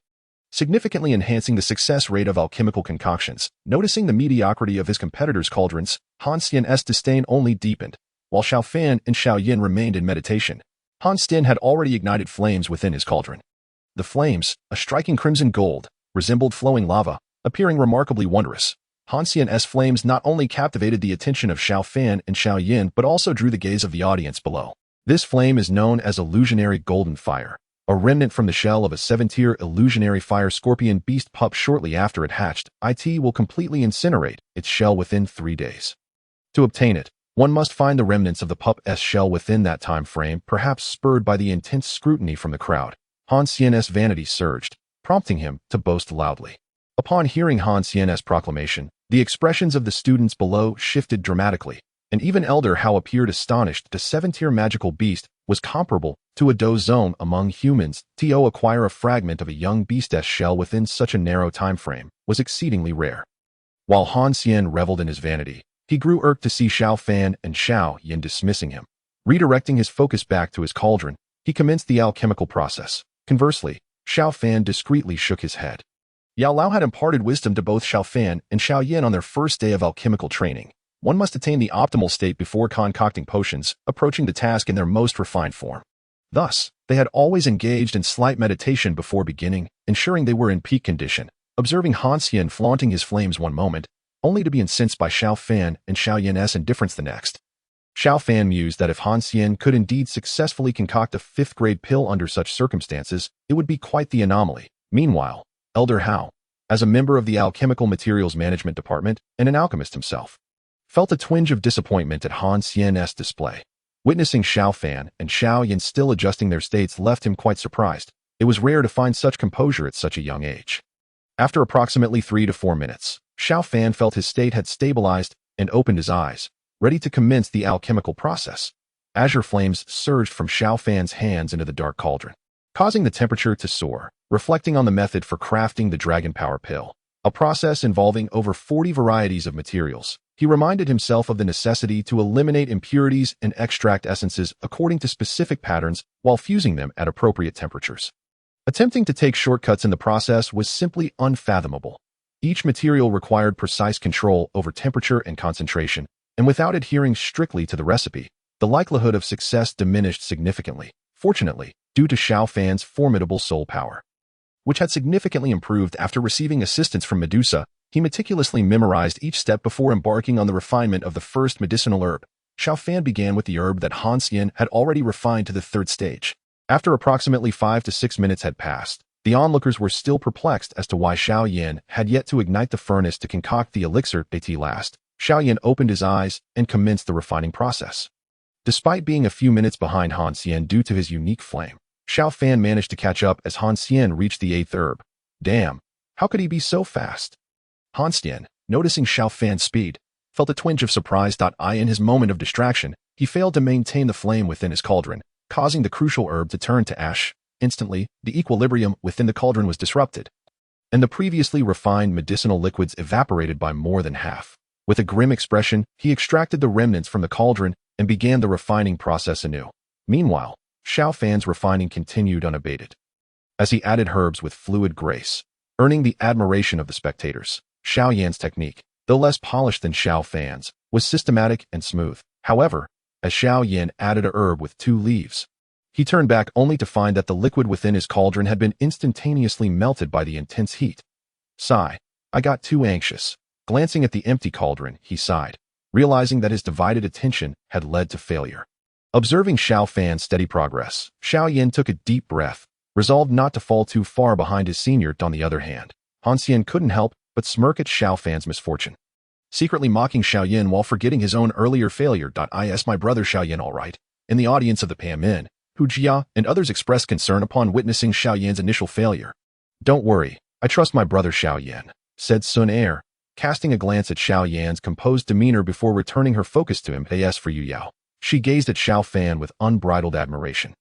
significantly enhancing the success rate of alchemical concoctions. Noticing the mediocrity of his competitors' cauldrons, Han Xian's disdain only deepened. While Xiao Fan and Xiao Yan remained in meditation, Han Xian had already ignited flames within his cauldron. The flames, a striking crimson gold, resembled flowing lava, appearing remarkably wondrous. Han Xian's flames not only captivated the attention of Xiao Fan and Xiao Yan but also drew the gaze of the audience below. This flame is known as illusionary golden fire, a remnant from the shell of a 7-tier illusionary fire scorpion beast pup shortly after it hatched. It will completely incinerate its shell within 3 days. To obtain it, one must find the remnants of the pup's shell within that time frame, perhaps spurred by the intense scrutiny from the crowd. Han Xian's vanity surged, prompting him to boast loudly. Upon hearing Han Xian's proclamation, the expressions of the students below shifted dramatically, and even Elder Hao appeared astonished. The 7-tier magical beast was comparable to a Dou zone among humans. To acquire a fragment of a young beast's shell within such a narrow time frame was exceedingly rare. While Han Xian reveled in his vanity, he grew irked to see Xiao Fan and Xiao Yan dismissing him. Redirecting his focus back to his cauldron, he commenced the alchemical process. Conversely, Xiao Fan discreetly shook his head. Yao Lao had imparted wisdom to both Xiao Fan and Xiao Yan on their first day of alchemical training. One must attain the optimal state before concocting potions, approaching the task in their most refined form. Thus, they had always engaged in slight meditation before beginning, ensuring they were in peak condition. Observing Han Xian flaunting his flames one moment, only to be incensed by Xiao Fan and Xiao Yan's indifference the next. Xiao Fan mused that if Han Xian could indeed successfully concoct a 5th-grade pill under such circumstances, it would be quite the anomaly. Meanwhile, Elder Hao, as a member of the Alchemical Materials Management Department and an alchemist himself, felt a twinge of disappointment at Han Xian's display. Witnessing Xiao Fan and Xiao Yan still adjusting their states left him quite surprised. It was rare to find such composure at such a young age. After approximately 3 to 4 minutes, Xiao Fan felt his state had stabilized and opened his eyes, ready to commence the alchemical process. Azure flames surged from Xiao Fan's hands into the dark cauldron, causing the temperature to soar. Reflecting on the method for crafting the Dragon Power Pill, a process involving over 40 varieties of materials, he reminded himself of the necessity to eliminate impurities and extract essences according to specific patterns while fusing them at appropriate temperatures. Attempting to take shortcuts in the process was simply unfathomable. Each material required precise control over temperature and concentration, and without adhering strictly to the recipe, the likelihood of success diminished significantly. Fortunately, due to Xiao Fan's formidable soul power, which had significantly improved after receiving assistance from Medusa, he meticulously memorized each step before embarking on the refinement of the first medicinal herb. Xiao Fan began with the herb that Han Xian had already refined to the 3rd stage. After approximately 5 to 6 minutes had passed, the onlookers were still perplexed as to why Xiao Yan had yet to ignite the furnace to concoct the elixir at last. Xiao Yan opened his eyes and commenced the refining process. Despite being a few minutes behind Han Xian due to his unique flame, Xiao Fan managed to catch up as Han Xian reached the 8th herb. Damn, how could he be so fast? Han Xian, noticing Xiao Fan's speed, felt a twinge of surprise. In his moment of distraction, he failed to maintain the flame within his cauldron, causing the crucial herb to turn to ash. Instantly, the equilibrium within the cauldron was disrupted, and the previously refined medicinal liquids evaporated by more than half. With a grim expression, he extracted the remnants from the cauldron and began the refining process anew. Meanwhile, Xiao Fan's refining continued unabated, as he added herbs with fluid grace, earning the admiration of the spectators. Xiao Yan's technique, though less polished than Xiao Fan's, was systematic and smooth. However, as Xiao Yan added a herb with 2 leaves, he turned back only to find that the liquid within his cauldron had been instantaneously melted by the intense heat. Sigh, I got too anxious. Glancing at the empty cauldron, he sighed, realizing that his divided attention had led to failure. Observing Xiao Fan's steady progress, Xiao Yan took a deep breath, resolved not to fall too far behind his senior. On the other hand, Han Xian couldn't help but smirk at Xiao Fan's misfortune, secretly mocking Xiao Yan while forgetting his own earlier failure. Is my brother Xiao Yan all right? In the audience of the Pamin, Hu Jia and others expressed concern upon witnessing Xiao Yan's initial failure. Don't worry, I trust my brother Xiao Yan, said Sun Er, casting a glance at Xiao Yan's composed demeanor before returning her focus to him. As for you, Yao. She gazed at Xiao Fan with unbridled admiration,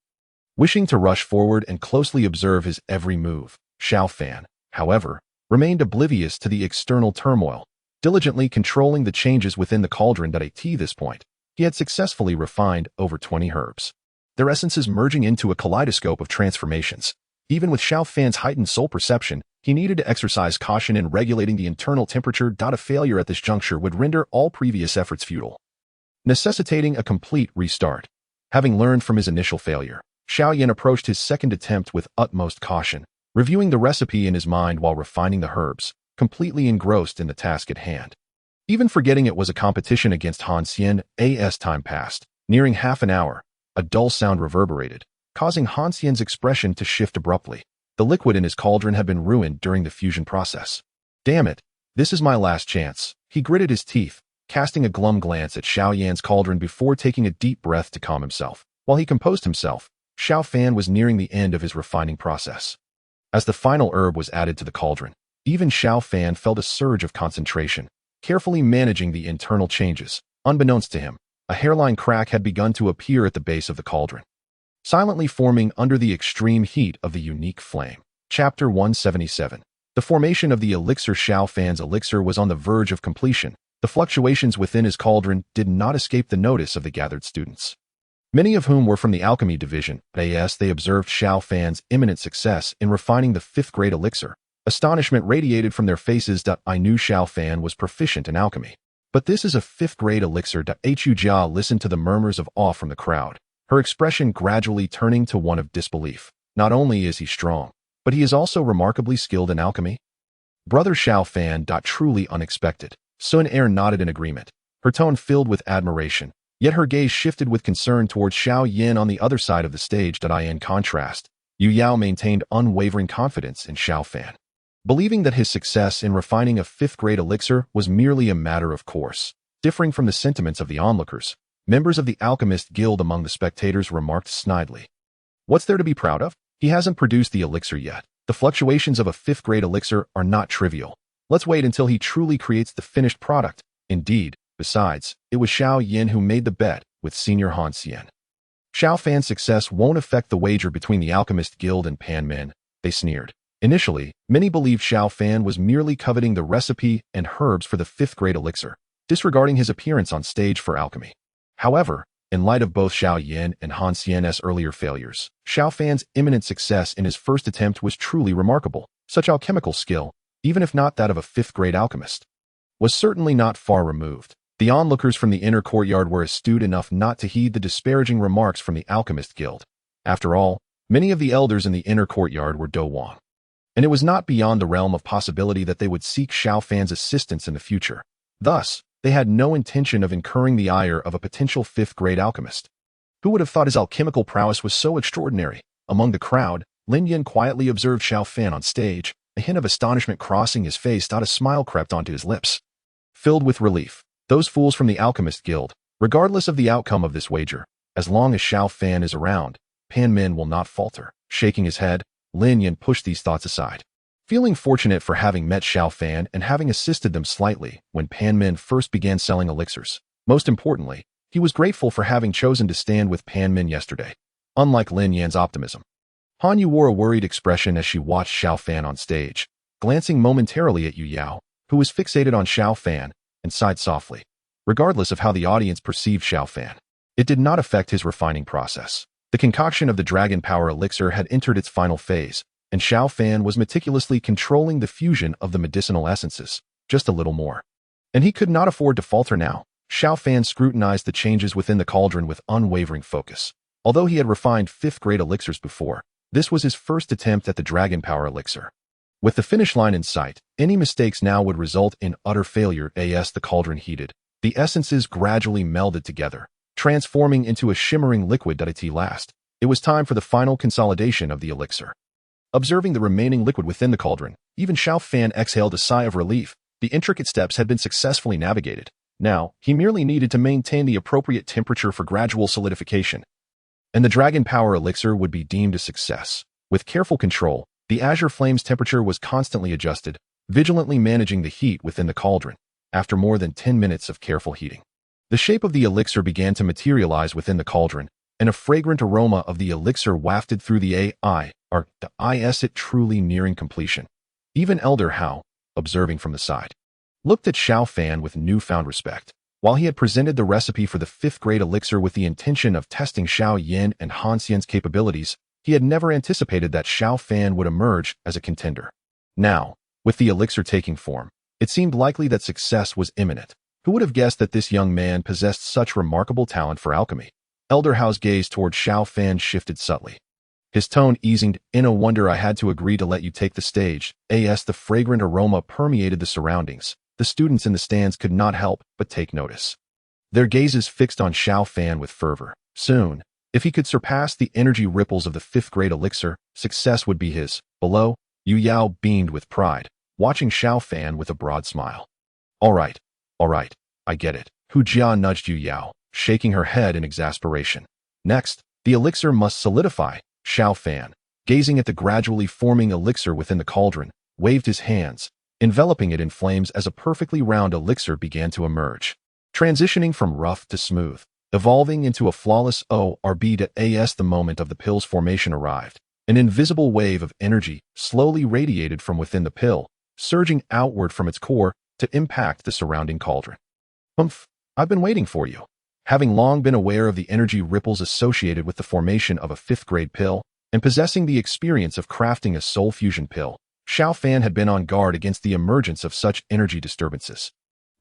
wishing to rush forward and closely observe his every move. Xiao Fan, however, remained oblivious to the external turmoil, diligently controlling the changes within the cauldron. At this point, he had successfully refined over 20 herbs, their essences merging into a kaleidoscope of transformations. Even with Xiao Fan's heightened soul perception, he needed to exercise caution in regulating the internal temperature. A failure at this juncture would render all previous efforts futile, necessitating a complete restart. Having learned from his initial failure, Xiao Yan approached his second attempt with utmost caution, reviewing the recipe in his mind while refining the herbs. completely engrossed in the task at hand. Even forgetting it was a competition against Han Xian, as time passed. Nearing half an hour, a dull sound reverberated, causing Han Xian's expression to shift abruptly. The liquid in his cauldron had been ruined during the fusion process. Damn it, this is my last chance. He gritted his teeth, casting a glum glance at Xiao Yan's cauldron before taking a deep breath to calm himself. While he composed himself, Xiao Fan was nearing the end of his refining process. As the final herb was added to the cauldron, even Xiao Fan felt a surge of concentration, carefully managing the internal changes. Unbeknownst to him, a hairline crack had begun to appear at the base of the cauldron, silently forming under the extreme heat of the unique flame. Chapter 177. The formation of the elixir. Xiao Fan's elixir was on the verge of completion. The fluctuations within his cauldron did not escape the notice of the gathered students, many of whom were from the alchemy division. They observed Xiao Fan's imminent success in refining the 5th grade elixir. Astonishment radiated from their faces. I knew Xiao Fan was proficient in alchemy, but this is a 5th grade elixir. Hu Jia listened to the murmurs of awe from the crowd, her expression gradually turning to one of disbelief. Not only is he strong, but he is also remarkably skilled in alchemy. Brother Xiao Fan. Truly unexpected. Sun Er nodded in agreement, her tone filled with admiration, yet her gaze shifted with concern towards Xiao Yan on the other side of the stage. In contrast, Yu Yao maintained unwavering confidence in Xiao Fan, believing that his success in refining a 5th grade elixir was merely a matter of course. Differing from the sentiments of the onlookers, members of the Alchemist Guild among the spectators remarked snidely, "What's there to be proud of? He hasn't produced the elixir yet. The fluctuations of a 5th grade elixir are not trivial. Let's wait until he truly creates the finished product." Indeed, besides, it was Xiao Yan who made the bet with Senior Han Xian. Xiao Fan's success won't affect the wager between the Alchemist Guild and Pan Min, they sneered. Initially, many believed Xiao Fan was merely coveting the recipe and herbs for the 5th grade elixir, disregarding his appearance on stage for alchemy. However, in light of both Xiao Yan and Han Xian's earlier failures, Xiao Fan's imminent success in his first attempt was truly remarkable. Such alchemical skill, even if not that of a 5th grade alchemist, was certainly not far removed. The onlookers from the inner courtyard were astute enough not to heed the disparaging remarks from the Alchemist Guild. After all, many of the elders in the inner courtyard were Dou, and it was not beyond the realm of possibility that they would seek Xiao Fan's assistance in the future. Thus, they had no intention of incurring the ire of a potential 5th grade alchemist. Who would have thought his alchemical prowess was so extraordinary? Among the crowd, Lin Yan quietly observed Xiao Fan on stage, a hint of astonishment crossing his face. A smile crept onto his lips, filled with relief. Those fools from the Alchemist Guild, regardless of the outcome of this wager, as long as Xiao Fan is around, Pan Min will not falter. Shaking his head, Lin Yan pushed these thoughts aside. Feeling fortunate for having met Xiao Fan and having assisted them slightly when Pan Min first began selling elixirs. Most importantly, he was grateful for having chosen to stand with Pan Min yesterday. Unlike Lin Yan's optimism, Han Yu wore a worried expression as she watched Xiao Fan on stage, glancing momentarily at Yu Yao, who was fixated on Xiao Fan, and sighed softly. Regardless of how the audience perceived Xiao Fan, it did not affect his refining process. The concoction of the dragon power elixir had entered its final phase, and Xiao Fan was meticulously controlling the fusion of the medicinal essences, just a little more. And he could not afford to falter now. Xiao Fan scrutinized the changes within the cauldron with unwavering focus. Although he had refined 5th grade elixirs before, this was his first attempt at the dragon power elixir. With the finish line in sight, any mistakes now would result in utter failure. As the cauldron heated, the essences gradually melded together, transforming into a shimmering liquid. At last, it was time for the final consolidation of the elixir. Observing the remaining liquid within the cauldron, even Xiao Fan exhaled a sigh of relief. The intricate steps had been successfully navigated. Now, he merely needed to maintain the appropriate temperature for gradual solidification, and the dragon power elixir would be deemed a success. With careful control, the azure flame's temperature was constantly adjusted, vigilantly managing the heat within the cauldron. After more than 10 minutes of careful heating, the shape of the elixir began to materialize within the cauldron, and a fragrant aroma of the elixir wafted through the it truly nearing completion. Even Elder Hao, observing from the side, looked at Xiao Fan with newfound respect. While he had presented the recipe for the 5th grade elixir with the intention of testing Xiao Yan and Han Xian's capabilities, he had never anticipated that Xiao Fan would emerge as a contender. Now, with the elixir taking form, it seemed likely that success was imminent. Who would have guessed that this young man possessed such remarkable talent for alchemy? Elder Hao's gaze toward Xiao Fan shifted subtly, his tone easing. "In a wonder I had to agree to let you take the stage. The fragrant aroma permeated the surroundings. The students in the stands could not help but take notice. Their gazes fixed on Xiao Fan with fervor. Soon, if he could surpass the energy ripples of the fifth grade elixir, success would be his. Below, Yu Yao beamed with pride, watching Xiao Fan with a broad smile. All right, I get it." Hu Jia nudged Yu Yao, shaking her head in exasperation. "Next, the elixir must solidify." Xiao Fan, gazing at the gradually forming elixir within the cauldron, waved his hands, enveloping it in flames as a perfectly round elixir began to emerge, transitioning from rough to smooth, evolving into a flawless orb. As the moment of the pill's formation arrived, an invisible wave of energy slowly radiated from within the pill, surging outward from its core to impact the surrounding cauldron. I've been waiting for you." Having long been aware of the energy ripples associated with the formation of a fifth-grade pill, and possessing the experience of crafting a soul fusion pill, Xiao Fan had been on guard against the emergence of such energy disturbances.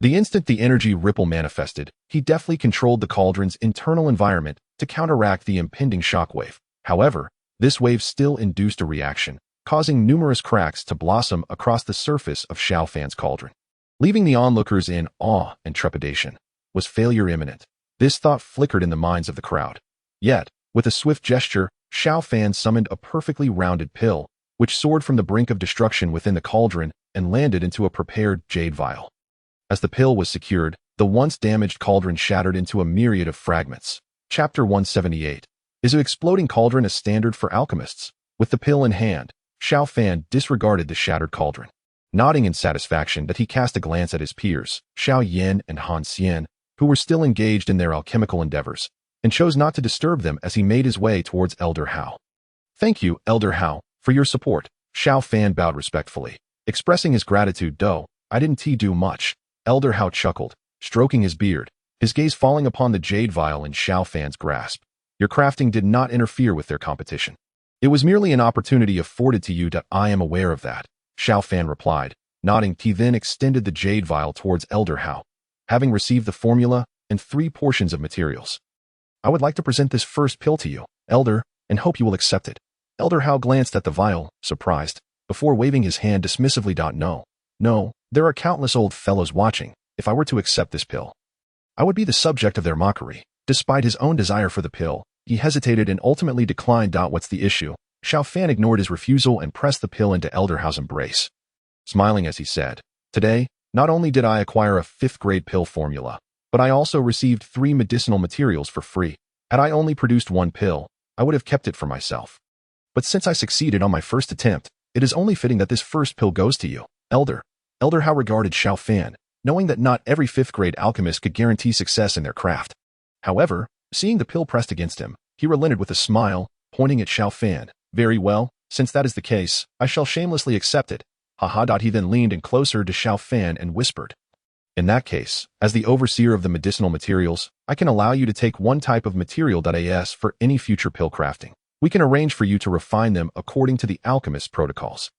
The instant the energy ripple manifested, he deftly controlled the cauldron's internal environment to counteract the impending shockwave. However, this wave still induced a reaction, causing numerous cracks to blossom across the surface of Xiao Fan's cauldron. Leaving the onlookers in awe and trepidation. Was failure imminent? This thought flickered in the minds of the crowd. Yet, with a swift gesture, Xiao Fan summoned a perfectly rounded pill, which soared from the brink of destruction within the cauldron and landed into a prepared jade vial. As the pill was secured, the once damaged cauldron shattered into a myriad of fragments. Chapter 178. Is an exploding cauldron a standard for alchemists? With the pill in hand, Xiao Fan disregarded the shattered cauldron. Nodding in satisfaction that he cast a glance at his peers, Xiao Yan and Han Xian, who were still engaged in their alchemical endeavors, and chose not to disturb them as he made his way towards Elder Hao. "Thank you, Elder Hao, for your support." Xiao Fan bowed respectfully, expressing his gratitude. "Though I didn't do much." Elder Hao chuckled, stroking his beard, his gaze falling upon the jade vial in Xiao Fan's grasp. "Your crafting did not interfere with their competition. It was merely an opportunity afforded to you. I am aware of that," Xiao Fan replied, nodding. He then extended the jade vial towards Elder Hao, having received the formula and 3 portions of materials. "I would like to present this first pill to you, Elder, and hope you will accept it." Elder Hao glanced at the vial, surprised, before waving his hand dismissively. No, there are countless old fellows watching. If I were to accept this pill, I would be the subject of their mockery." Despite his own desire for the pill, he hesitated and ultimately declined. "What's the issue?" Xiao Fan ignored his refusal and pressed the pill into Elder Hao's embrace, smiling as he said, "Today, not only did I acquire a 5th-grade pill formula, but I also received 3 medicinal materials for free. Had I only produced 1 pill, I would have kept it for myself. But since I succeeded on my first attempt, it is only fitting that this first pill goes to you, Elder." Elder Hao regarded Xiao Fan, knowing that not every 5th-grade alchemist could guarantee success in their craft. However, seeing the pill pressed against him, he relented with a smile, pointing at Xiao Fan. "Very well, since that is the case, I shall shamelessly accept it. Haha." He then leaned in closer to Xiao Fan and whispered, "In that case, as the overseer of the medicinal materials, I can allow you to take 1 type of material. As for any future pill crafting, we can arrange for you to refine them according to the alchemist's protocols."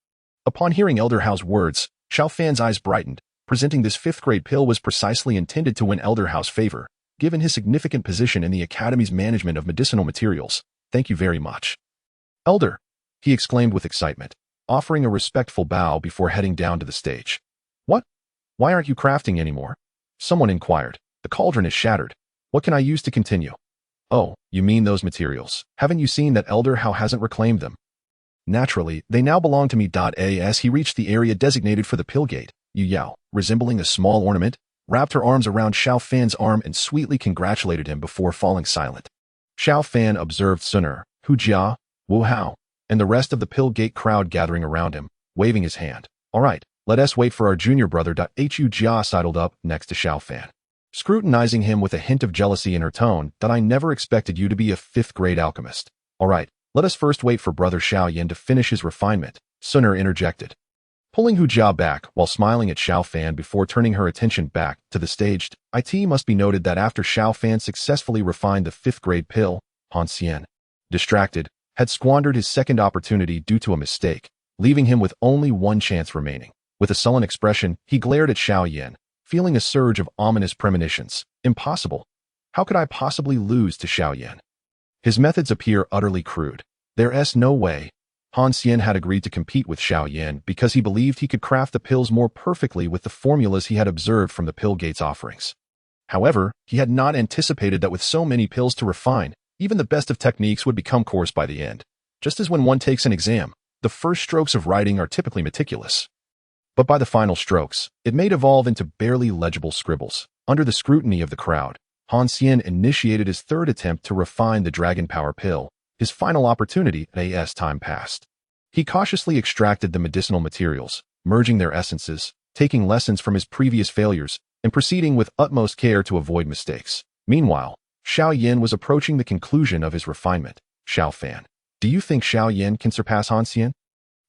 Upon hearing Elder Hao's words, Xiao Fan's eyes brightened. Presenting this 5th-grade pill was precisely intended to win Elder Hao's favor, given his significant position in the Academy's management of medicinal materials. "Thank you very much, Elder," he exclaimed with excitement, offering a respectful bow before heading down to the stage. "What? Why aren't you crafting anymore?" someone inquired. "The cauldron is shattered. What can I use to continue?" "Oh, you mean those materials. Haven't you seen that Elder Hao hasn't reclaimed them? Naturally, they now belong to me." As he reached the area designated for the pill gate, Yu Yao, resembling a small ornament, wrapped her arms around Xiao Fan's arm and sweetly congratulated him before falling silent. Xiao Fan observed Suner, Hu Jia, Wu Hao, and the rest of the pill gate crowd gathering around him, waving his hand. "All right, let us wait for our junior brother." Hu Jia sidled up next to Xiao Fan, scrutinizing him with a hint of jealousy in her tone. "I never expected you to be a 5th-grade alchemist." "All right, let us first wait for brother Xiao Yan to finish his refinement," Suner interjected, pulling Hu Jia back while smiling at Xiao Fan before turning her attention back to the stage. It must be noted that after Xiao Fan successfully refined the 5th-grade pill, Han Xian, distracted, had squandered his second opportunity due to a mistake, leaving him with only 1 chance remaining. With a sullen expression, he glared at Xiao Yan, feeling a surge of ominous premonitions. "Impossible. How could I possibly lose to Xiao Yan? His methods appear utterly crude. There's no way. Han Xian had agreed to compete with Xiao Yan because he believed he could craft the pills more perfectly with the formulas he had observed from the pill gate's offerings. However, he had not anticipated that with so many pills to refine, even the best of techniques would become coarse by the end. Just as when one takes an exam, the first strokes of writing are typically meticulous. But by the final strokes, it may devolve into barely legible scribbles. Under the scrutiny of the crowd, Han Xian initiated his third attempt to refine the Dragon Power pill, his final opportunity as time passed. He cautiously extracted the medicinal materials, merging their essences, taking lessons from his previous failures, and proceeding with utmost care to avoid mistakes. Meanwhile, Xiao Yan was approaching the conclusion of his refinement. Xiao Fan, do you think Xiao Yan can surpass Han Xian?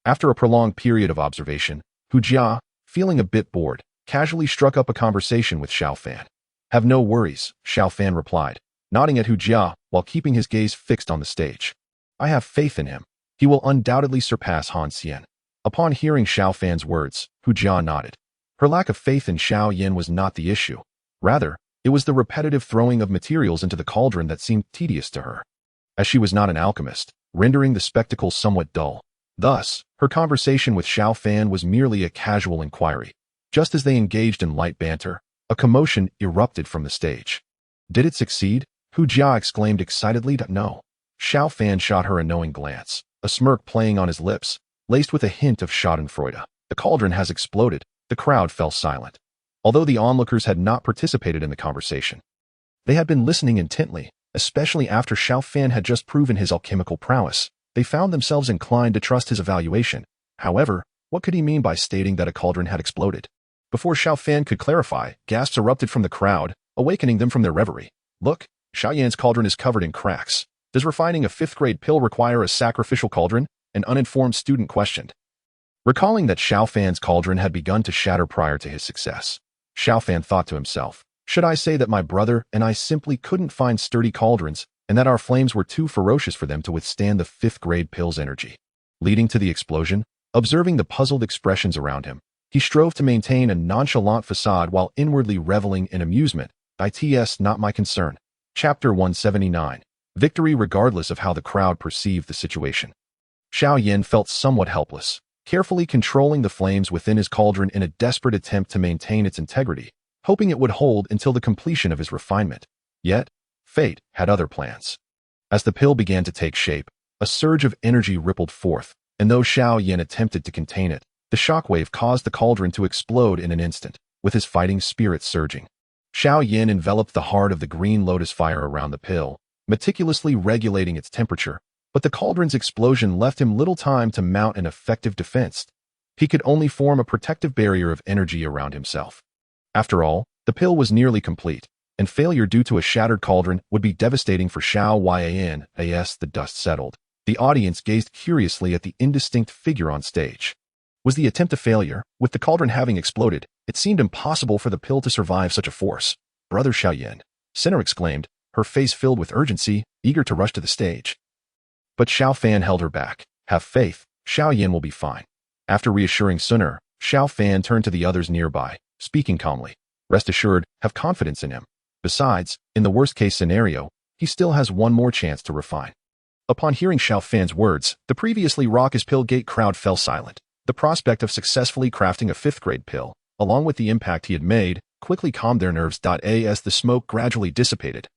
After a prolonged period of observation, Hu Jia, feeling a bit bored, casually struck up a conversation with Xiao Fan. Have no worries, Xiao Fan replied, nodding at Hu Jia while keeping his gaze fixed on the stage. I have faith in him. He will undoubtedly surpass Han Xian. Upon hearing Xiao Fan's words, Hu Jia nodded. Her lack of faith in Xiao Yan was not the issue. Rather, it was the repetitive throwing of materials into the cauldron that seemed tedious to her. As she was not an alchemist, rendering the spectacle somewhat dull. Thus, her conversation with Xiao Fan was merely a casual inquiry. Just as they engaged in light banter, a commotion erupted from the stage. Did it succeed? Hu Jia exclaimed excitedly. No. Xiao Fan shot her a knowing glance, a smirk playing on his lips, laced with a hint of schadenfreude. The cauldron has exploded. The crowd fell silent. Although the onlookers had not participated in the conversation, they had been listening intently, especially after Xiao Fan had just proven his alchemical prowess. They found themselves inclined to trust his evaluation. However, what could he mean by stating that a cauldron had exploded? Before Xiao Fan could clarify, gasps erupted from the crowd, awakening them from their reverie. Look, Xiao Yan's cauldron is covered in cracks. Does refining a 5th-grade pill require a sacrificial cauldron? An uninformed student questioned. Recalling that Xiao Fan's cauldron had begun to shatter prior to his success, Xiao Fan thought to himself, should I say that my brother and I simply couldn't find sturdy cauldrons and that our flames were too ferocious for them to withstand the 5th-grade pill's energy? Leading to the explosion, observing the puzzled expressions around him, he strove to maintain a nonchalant facade while inwardly reveling in amusement. It's not my concern. Chapter 179. Victory regardless of how the crowd perceived the situation. Xiao Yan felt somewhat helpless, carefully controlling the flames within his cauldron in a desperate attempt to maintain its integrity, hoping it would hold until the completion of his refinement. Yet, fate had other plans. As the pill began to take shape, a surge of energy rippled forth, and though Xiao Yan attempted to contain it, the shockwave caused the cauldron to explode in an instant, with his fighting spirit surging. Xiao Yan enveloped the heart of the green lotus fire around the pill, meticulously regulating its temperature, but the cauldron's explosion left him little time to mount an effective defense. He could only form a protective barrier of energy around himself. After all, the pill was nearly complete, and failure due to a shattered cauldron would be devastating for Xiao Yan. As the dust settled, the audience gazed curiously at the indistinct figure on stage. Was the attempt a failure? With the cauldron having exploded, it seemed impossible for the pill to survive such a force. Brother Xiao Yan, Sinner exclaimed, her face filled with urgency, eager to rush to the stage. But Xiao Fan held her back. Have faith, Xiao Yan will be fine. After reassuring Sinner, Xiao Fan turned to the others nearby, speaking calmly. Rest assured, have confidence in him. Besides, in the worst-case scenario, he still has one more chance to refine. Upon hearing Xiao Fan's words, the previously raucous pill gate crowd fell silent. The prospect of successfully crafting a 5th-grade pill, along with the impact he had made, quickly calmed their nerves. As the smoke gradually dissipated,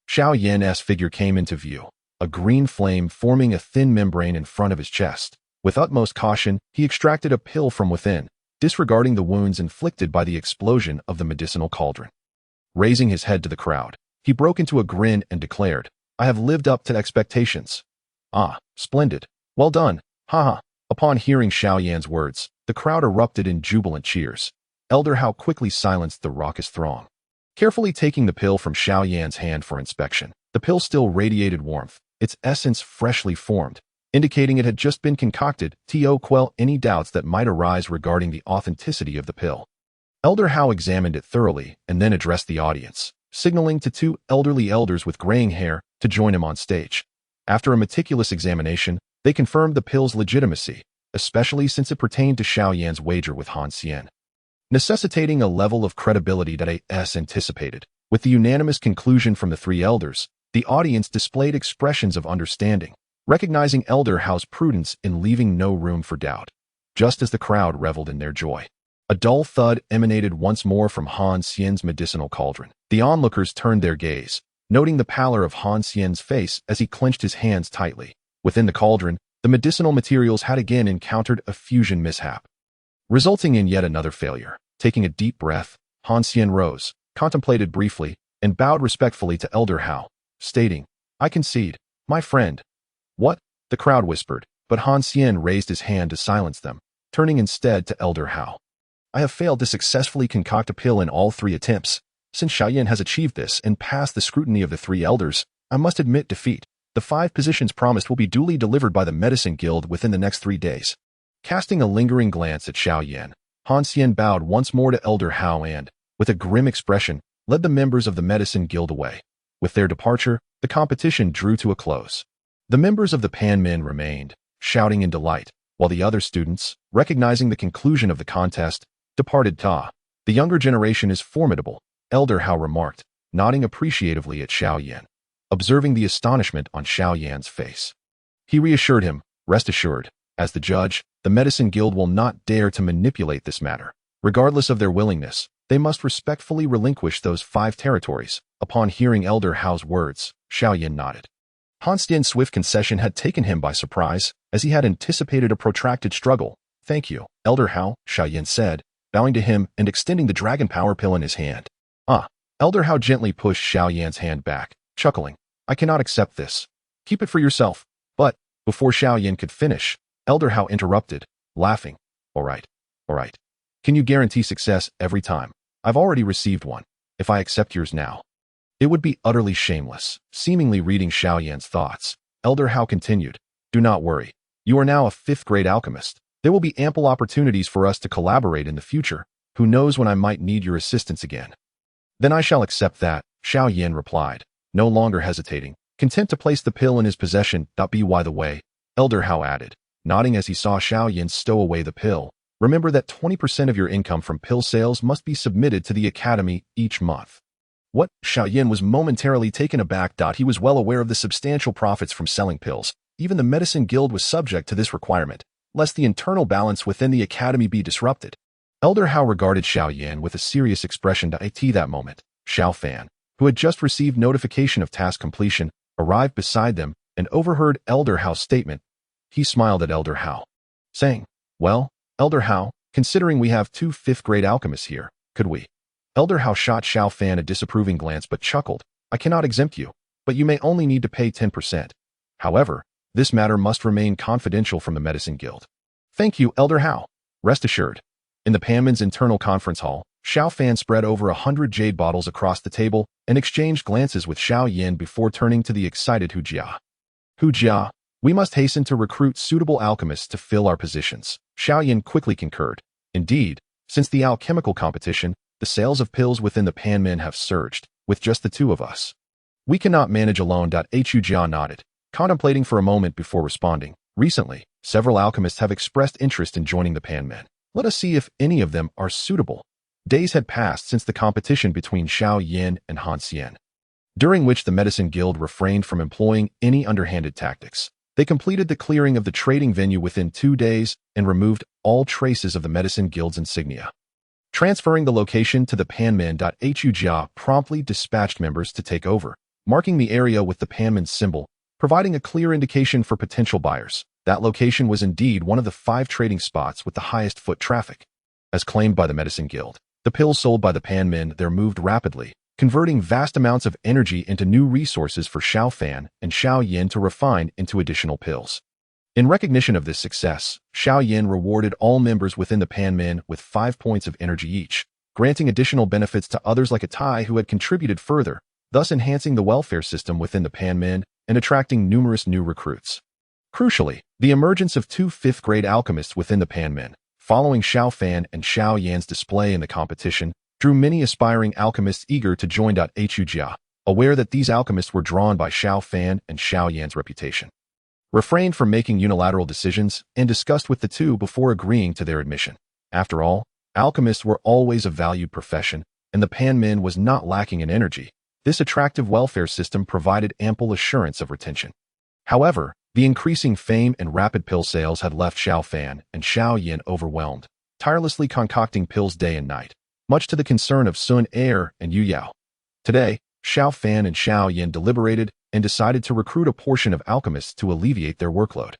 Xiao Yan's figure came into view, a green flame forming a thin membrane in front of his chest. With utmost caution, he extracted a pill from within, disregarding the wounds inflicted by the explosion of the medicinal cauldron. Raising his head to the crowd, he broke into a grin and declared, I have lived up to expectations. Ah, splendid. Well done. Haha. Upon hearing Xiao Yan's words, the crowd erupted in jubilant cheers. Elder Hao quickly silenced the raucous throng. Carefully taking the pill from Xiao Yan's hand for inspection, the pill still radiated warmth, its essence freshly formed, indicating it had just been concocted to quell any doubts that might arise regarding the authenticity of the pill. Elder Hao examined it thoroughly and then addressed the audience, signaling to 2 elderly elders with graying hair to join him on stage. After a meticulous examination, they confirmed the pill's legitimacy, especially since it pertained to Xiao Yan's wager with Han Xian, necessitating a level of credibility that is anticipated. With the unanimous conclusion from the 3 elders, the audience displayed expressions of understanding. recognizing Elder Hao's prudence in leaving no room for doubt. Just as the crowd reveled in their joy, a dull thud emanated once more from Han Xian's medicinal cauldron. The onlookers turned their gaze, noting the pallor of Han Xian's face as he clenched his hands tightly. Within the cauldron, the medicinal materials had again encountered a fusion mishap, resulting in yet another failure. Taking a deep breath, Han Xian rose, contemplated briefly, and bowed respectfully to Elder Hao, stating, "I concede, my friend." "What?" the crowd whispered, but Han Xian raised his hand to silence them, turning instead to Elder Hao. "I have failed to successfully concoct a pill in all 3 attempts. Since Xiao Yan has achieved this and passed the scrutiny of the 3 elders, I must admit defeat. The 5 positions promised will be duly delivered by the Medicine Guild within the next 3 days." Casting a lingering glance at Xiao Yan, Han Xian bowed once more to Elder Hao and, with a grim expression, led the members of the Medicine Guild away. With their departure, the competition drew to a close. The members of the Pan Men remained, shouting in delight, while the other students, recognizing the conclusion of the contest, departed. The younger generation is formidable, Elder Hao remarked, nodding appreciatively at Xiao Yan. Observing the astonishment on Xiao Yan's face, he reassured him, "Rest assured, as the judge, the Medicine Guild will not dare to manipulate this matter. Regardless of their willingness, they must respectfully relinquish those 5 territories." Upon hearing Elder Hao's words, Xiao Yan nodded. Han Xian's swift concession had taken him by surprise, as he had anticipated a protracted struggle. "Thank you, Elder Hao," Xiao Yan said, bowing to him and extending the dragon power pill in his hand. Elder Hao gently pushed Xiao Yan's hand back, chuckling, "I cannot accept this. Keep it for yourself." But, before Xiao Yan could finish, Elder Hao interrupted, laughing, All right. Can you guarantee success every time? I've already received one. If I accept yours now, it would be utterly shameless." Seemingly reading Xiao Yan's thoughts, Elder Hao continued, "Do not worry. You are now a 5th-grade alchemist. There will be ample opportunities for us to collaborate in the future. Who knows when I might need your assistance again?" "Then I shall accept that," Xiao Yan replied, no longer hesitating, content to place the pill in his possession. By the way, Elder Hao added, nodding as he saw Xiao Yan stow away the pill, "remember that 20% of your income from pill sales must be submitted to the Academy each month." What? Xiao Yan was momentarily taken aback. He was well aware of the substantial profits from selling pills. Even the Medicine Guild was subject to this requirement, lest the internal balance within the Academy be disrupted. Elder Hao regarded Xiao Yan with a serious expression. At that moment, Xiao Fan, who had just received notification of task completion, arrived beside them and overheard Elder Hao's statement. He smiled at Elder Hao, saying, "Well, Elder Hao, considering we have 2 5th-grade alchemists here, could we?" Elder Hao shot Xiao Fan a disapproving glance but chuckled, "I cannot exempt you, but you may only need to pay 10%. However, this matter must remain confidential from the Medicine Guild." "Thank you, Elder Hao. Rest assured." In the Panman's internal conference hall, Xiao Fan spread over 100 jade bottles across the table and exchanged glances with Xiao Yan before turning to the excited Hu Jia. "Hu Jia, we must hasten to recruit suitable alchemists to fill our positions," Xiao Yan quickly concurred. Indeed, since the alchemical competition, the sales of pills within the Panman have surged, with just the 2 of us. "We cannot manage alone." Hu Jia nodded, contemplating for a moment before responding. "Recently, several alchemists have expressed interest in joining the Panman. Let us see if any of them are suitable." Days had passed since the competition between Xiao Yan and Han Xian, during which the Medicine Guild refrained from employing any underhanded tactics. They completed the clearing of the trading venue within 2 days and removed all traces of the Medicine Guild's insignia. Transferring the location to the Panman. Hu Jia promptly dispatched members to take over, marking the area with the Panman symbol, providing a clear indication for potential buyers. That location was indeed one of the 5 trading spots with the highest foot traffic. As claimed by the Medicine Guild, the pills sold by the Panmen there moved rapidly, converting vast amounts of energy into new resources for Xiao Fan and Xiao Yan to refine into additional pills. In recognition of this success, Xiao Yan rewarded all members within the Panmen with 5 points of energy each, granting additional benefits to others like Attai who had contributed further, thus enhancing the welfare system within the Panmen and attracting numerous new recruits. Crucially, the emergence of 2 5th-grade alchemists within the Panmen, following Xiao Fan and Xiao Yan's display in the competition, drew many aspiring alchemists eager to join. Hu Jia, aware that these alchemists were drawn by Xiao Fan and Xiao Yan's reputation, refrained from making unilateral decisions and discussed with the 2 before agreeing to their admission. After all, alchemists were always a valued profession, and the Panmen was not lacking in energy. This attractive welfare system provided ample assurance of retention. However, The increasing fame and rapid pill sales had left Xiao Fan and Xiao Yan overwhelmed, tirelessly concocting pills day and night, much to the concern of Sun Er and Yu Yao. Today, Xiao Fan and Xiao Yan deliberated and decided to recruit a portion of alchemists to alleviate their workload.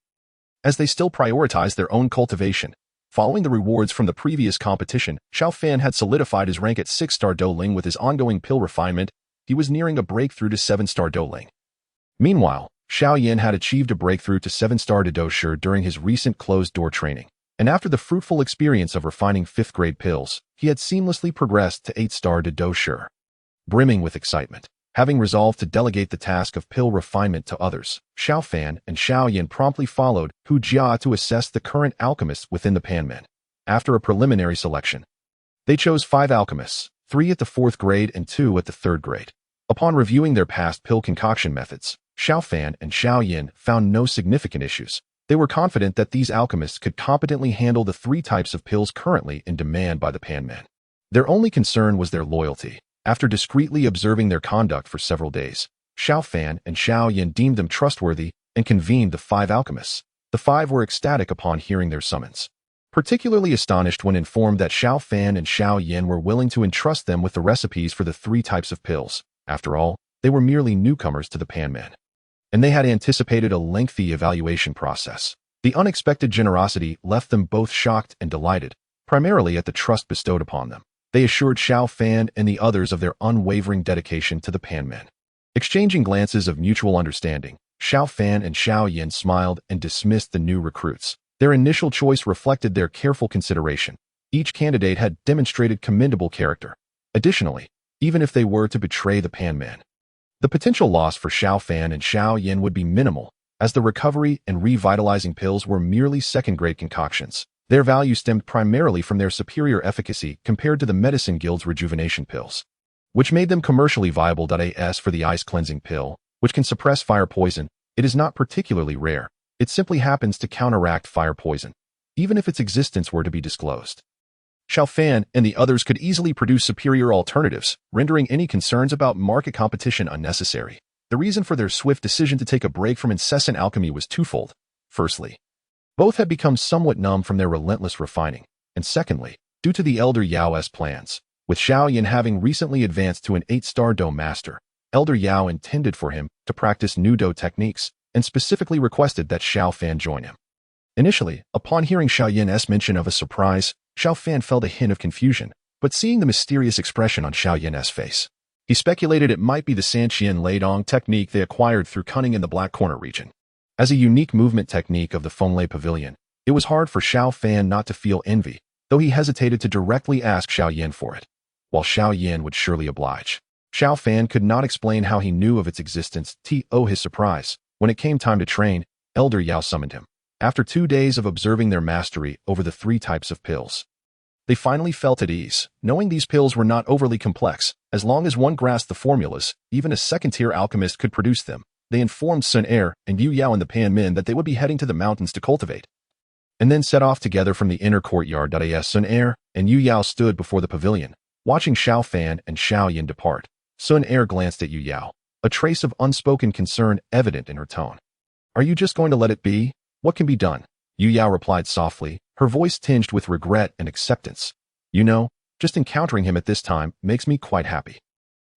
As they still prioritized their own cultivation, following the rewards from the previous competition, Xiao Fan had solidified his rank at 6-star Douling with his ongoing pill refinement. He was nearing a breakthrough to 7-star Douling. Meanwhile, Xiao Yan had achieved a breakthrough to 7-star devour during his recent closed-door training, and after the fruitful experience of refining 5th-grade pills, he had seamlessly progressed to 8-star devour. Brimming with excitement, having resolved to delegate the task of pill refinement to others, Xiao Fan and Xiao Yan promptly followed Hu Jia to assess the current alchemists within the Panmen. After a preliminary selection, they chose 5 alchemists, 3 at the 4th grade and 2 at the 3rd grade. Upon reviewing their past pill concoction methods, Xiao Fan and Xiao Yan found no significant issues. They were confident that these alchemists could competently handle the 3 types of pills currently in demand by the Panmen. Their only concern was their loyalty. After discreetly observing their conduct for several days, Xiao Fan and Xiao Yan deemed them trustworthy and convened the 5 alchemists. The 5 were ecstatic upon hearing their summons, particularly astonished when informed that Xiao Fan and Xiao Yan were willing to entrust them with the recipes for the 3 types of pills. After all, they were merely newcomers to the Panmen, and they had anticipated a lengthy evaluation process. The unexpected generosity left them both shocked and delighted, primarily at the trust bestowed upon them. They assured Xiao Fan and the others of their unwavering dedication to the Panmen. Exchanging glances of mutual understanding, Xiao Fan and Xiao Yan smiled and dismissed the new recruits. Their initial choice reflected their careful consideration. Each candidate had demonstrated commendable character. Additionally, even if they were to betray the Panmen, the potential loss for Xiao Fan and Xiao Yan would be minimal, as the recovery and revitalizing pills were merely 2nd-grade concoctions. Their value stemmed primarily from their superior efficacy compared to the Medicine Guild's rejuvenation pills, which made them commercially viable. As for the ice cleansing pill, which can suppress fire poison, it is not particularly rare. It simply happens to counteract fire poison, even if its existence were to be disclosed. Xiao Fan and the others could easily produce superior alternatives, rendering any concerns about market competition unnecessary. The reason for their swift decision to take a break from incessant alchemy was twofold. Firstly, both had become somewhat numb from their relentless refining, and secondly, due to the Elder Yao's plans. With Xiao Yan having recently advanced to an 8-star Dou master, Elder Yao intended for him to practice new Dou techniques, and specifically requested that Xiao Fan join him. Initially, upon hearing Xiao Yan's mention of a surprise, Xiao Fan felt a hint of confusion, but seeing the mysterious expression on Xiao Yan's face, he speculated it might be the Sanqian Leidong technique they acquired through cunning in the Black Corner region. As a unique movement technique of the Fenglai Pavilion, it was hard for Xiao Fan not to feel envy, though he hesitated to directly ask Xiao Yan for it. While Xiao Yan would surely oblige, Xiao Fan could not explain how he knew of its existence. His surprise, when it came time to train, Elder Yao summoned him. After 2 days of observing their mastery over the 3 types of pills, they finally felt at ease, knowing these pills were not overly complex. As long as one grasped the formulas, even a 2nd-tier alchemist could produce them. They informed Sun Er and Yu Yao and the Panmen that they would be heading to the mountains to cultivate, and then set off together from the inner courtyard. As Sun Er and Yu Yao stood before the pavilion, watching Xiao Fan and Xiao Yan depart, Sun Er glanced at Yu Yao, a trace of unspoken concern evident in her tone. "Are you just going to let it be? What can be done?" Yu Yao replied softly, her voice tinged with regret and acceptance. "You know, just encountering him at this time makes me quite happy."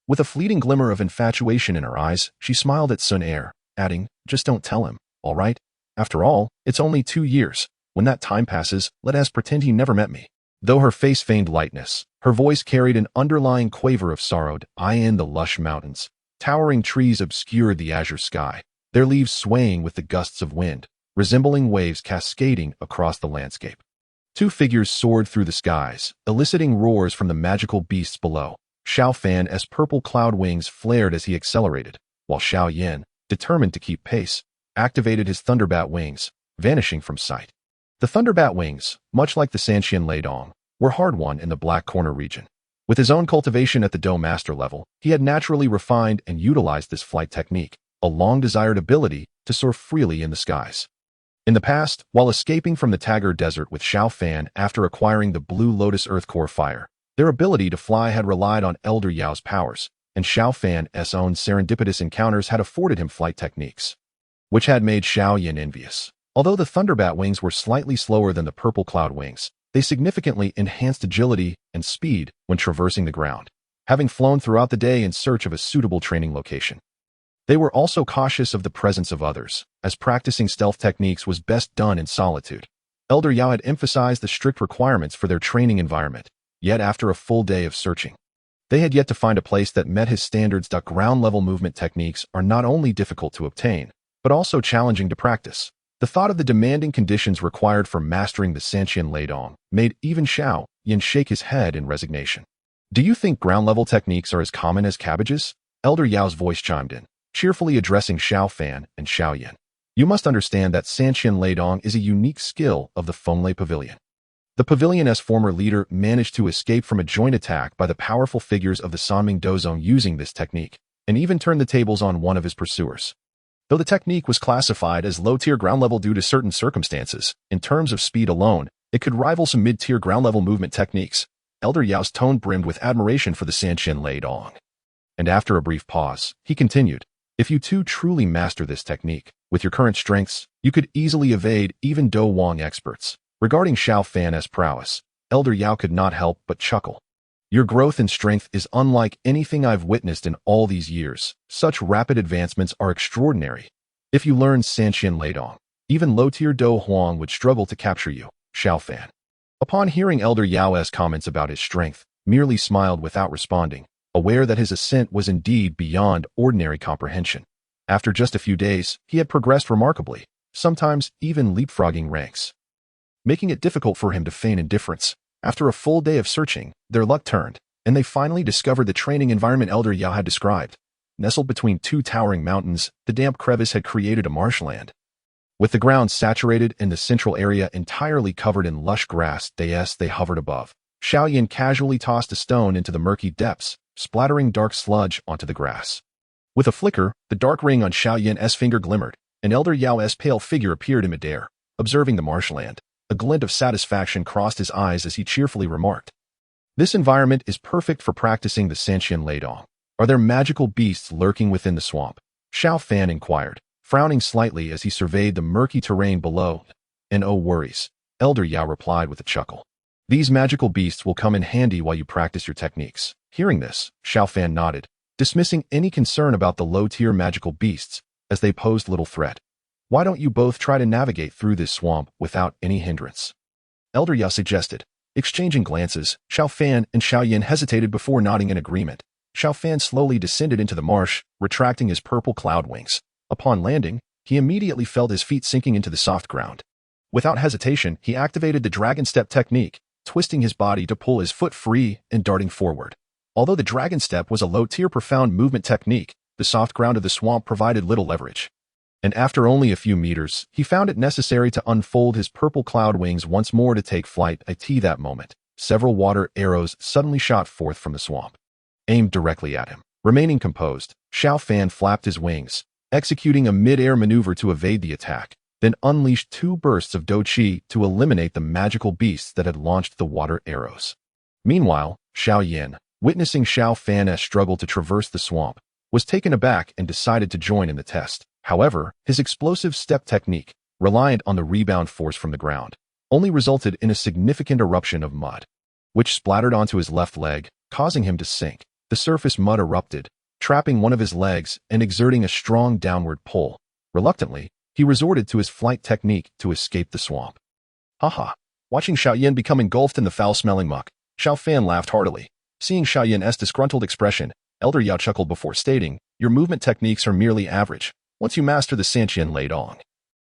With a fleeting glimmer of infatuation in her eyes, she smiled at Sun Er, adding, "Just don't tell him, all right? After all, it's only 2 years. When that time passes, let us pretend he never met me." Though her face feigned lightness, her voice carried an underlying quaver of sorrow. In the lush mountains, towering trees obscured the azure sky, their leaves swaying with the gusts of wind, resembling waves cascading across the landscape. 2 figures soared through the skies, eliciting roars from the magical beasts below. Xiao Fan's purple cloud wings flared as he accelerated, while Xiao Yan, determined to keep pace, activated his Thunderbat wings, vanishing from sight. The Thunderbat wings, much like the Sanqian Leidong, were hard-won in the Black Corner region. With his own cultivation at the Dou master level, he had naturally refined and utilized this flight technique, a long-desired ability to soar freely in the skies. In the past, while escaping from the Tagar Desert with Xiao Fan after acquiring the Blue Lotus Earth Core Fire, their ability to fly had relied on Elder Yao's powers, and Xiao Fan's own serendipitous encounters had afforded him flight techniques. which had made Xiao Yan envious. Although the thunderbat wings were slightly slower than the purple cloud wings, they significantly enhanced agility and speed when traversing the ground, having flown throughout the day in search of a suitable training location. They were also cautious of the presence of others, as practicing stealth techniques was best done in solitude. Elder Yao had emphasized the strict requirements for their training environment, yet after a full day of searching, they had yet to find a place that met his standards. Ground-level movement techniques are not only difficult to obtain, but also challenging to practice. The thought of the demanding conditions required for mastering the Sanqian Leidong made even Xiao Yan shake his head in resignation. Do you think ground-level techniques are as common as cabbages? Elder Yao's voice chimed in, cheerfully addressing Xiao Fan and Xiao Yan. You must understand that Sanqian Leidong is a unique skill of the Fenglai Pavilion. The pavilion's former leader managed to escape from a joint attack by the powerful figures of the Sanming Dozong using this technique, and even turned the tables on one of his pursuers. Though the technique was classified as low-tier ground-level due to certain circumstances, in terms of speed alone, it could rival some mid-tier ground-level movement techniques. Elder Yao's tone brimmed with admiration for the Sanqian Leidong. And after a brief pause, he continued, if you two truly master this technique, with your current strengths, you could easily evade even Do Wang experts. Regarding Xiao Fan's prowess, Elder Yao could not help but chuckle. Your growth in strength is unlike anything I've witnessed in all these years. Such rapid advancements are extraordinary. If you learn Sanqian Leidong, even low-tier Do Huang would struggle to capture you, Xiao Fan. Upon hearing Elder Yao's comments about his strength, merely smiled without responding, aware that his assent was indeed beyond ordinary comprehension. After just a few days, he had progressed remarkably, sometimes even leapfrogging ranks, making it difficult for him to feign indifference. After a full day of searching, their luck turned, and they finally discovered the training environment Elder Yao had described. Nestled between two towering mountains, the damp crevice had created a marshland. With the ground saturated and the central area entirely covered in lush grass, they hovered above. Xiao Yan casually tossed a stone into the murky depths, splattering dark sludge onto the grass. With a flicker, the dark ring on Xiao Yan's finger glimmered, and Elder Yao's pale figure appeared in midair, observing the marshland. A glint of satisfaction crossed his eyes as he cheerfully remarked, this environment is perfect for practicing the Sanqian Leidong. Are there magical beasts lurking within the swamp? Xiao Fan inquired, frowning slightly as he surveyed the murky terrain below. No worries, Elder Yao replied with a chuckle. These magical beasts will come in handy while you practice your techniques. Hearing this, Xiao Fan nodded, dismissing any concern about the low-tier magical beasts, as they posed little threat. Why don't you both try to navigate through this swamp without any hindrance? Elder Yao suggested. Exchanging glances, Xiao Fan and Xiao Yan hesitated before nodding in agreement. Xiao Fan slowly descended into the marsh, retracting his purple cloud wings. Upon landing, he immediately felt his feet sinking into the soft ground. Without hesitation, he activated the dragon step technique, twisting his body to pull his foot free and darting forward. Although the dragon step was a low-tier profound movement technique, the soft ground of the swamp provided little leverage. And after only a few meters, he found it necessary to unfold his purple cloud wings once more to take flight. At that moment, several water arrows suddenly shot forth from the swamp, aimed directly at him. Remaining composed, Xiao Fan flapped his wings, executing a mid-air maneuver to evade the attack, then unleashed two bursts of Do Qi to eliminate the magical beasts that had launched the water arrows. Meanwhile, Xiao Yan, witnessing Xiao Fan's struggle to traverse the swamp, was taken aback and decided to join in the test. However, his explosive step technique, reliant on the rebound force from the ground, only resulted in a significant eruption of mud, which splattered onto his left leg, causing him to sink. The surface mud erupted, trapping one of his legs and exerting a strong downward pull. Reluctantly, he resorted to his flight technique to escape the swamp. Haha! Watching Xiao Yan become engulfed in the foul-smelling muck, Xiao Fan laughed heartily. Seeing Xiao Yan's disgruntled expression, Elder Yao chuckled before stating, your movement techniques are merely average. Once you master the Sanqian Leidong,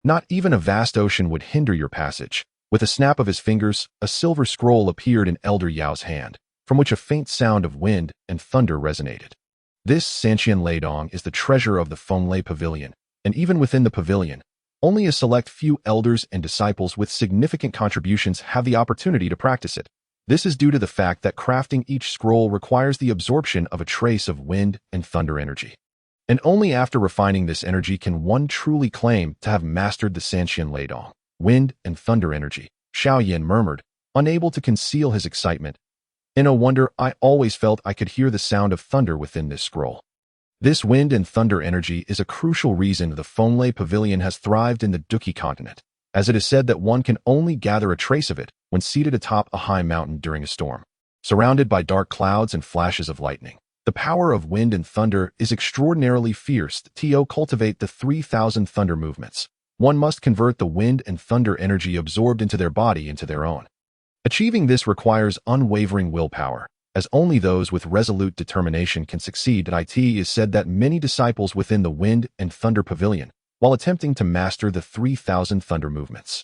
not even a vast ocean would hinder your passage. With a snap of his fingers, a silver scroll appeared in Elder Yao's hand, from which a faint sound of wind and thunder resonated. This Sanqian Leidong is the treasure of the Fenglai Pavilion, and even within the pavilion, only a select few elders and disciples with significant contributions have the opportunity to practice it. This is due to the fact that crafting each scroll requires the absorption of a trace of wind and thunder energy. And only after refining this energy can one truly claim to have mastered the Sanqian Leidong. Wind and thunder energy, Xiao Yan murmured, unable to conceal his excitement. No wonder I always felt I could hear the sound of thunder within this scroll. This wind and thunder energy is a crucial reason the Fonlei Pavilion has thrived in the Duki continent, as it is said that one can only gather a trace of it when seated atop a high mountain during a storm. Surrounded by dark clouds and flashes of lightning, the power of wind and thunder is extraordinarily fierce. To cultivate the 3,000 thunder movements, one must convert the wind and thunder energy absorbed into their body into their own. Achieving this requires unwavering willpower, as only those with resolute determination can succeed. It is said that many disciples within the Wind and Thunder Pavilion, while attempting to master the 3,000 thunder movements,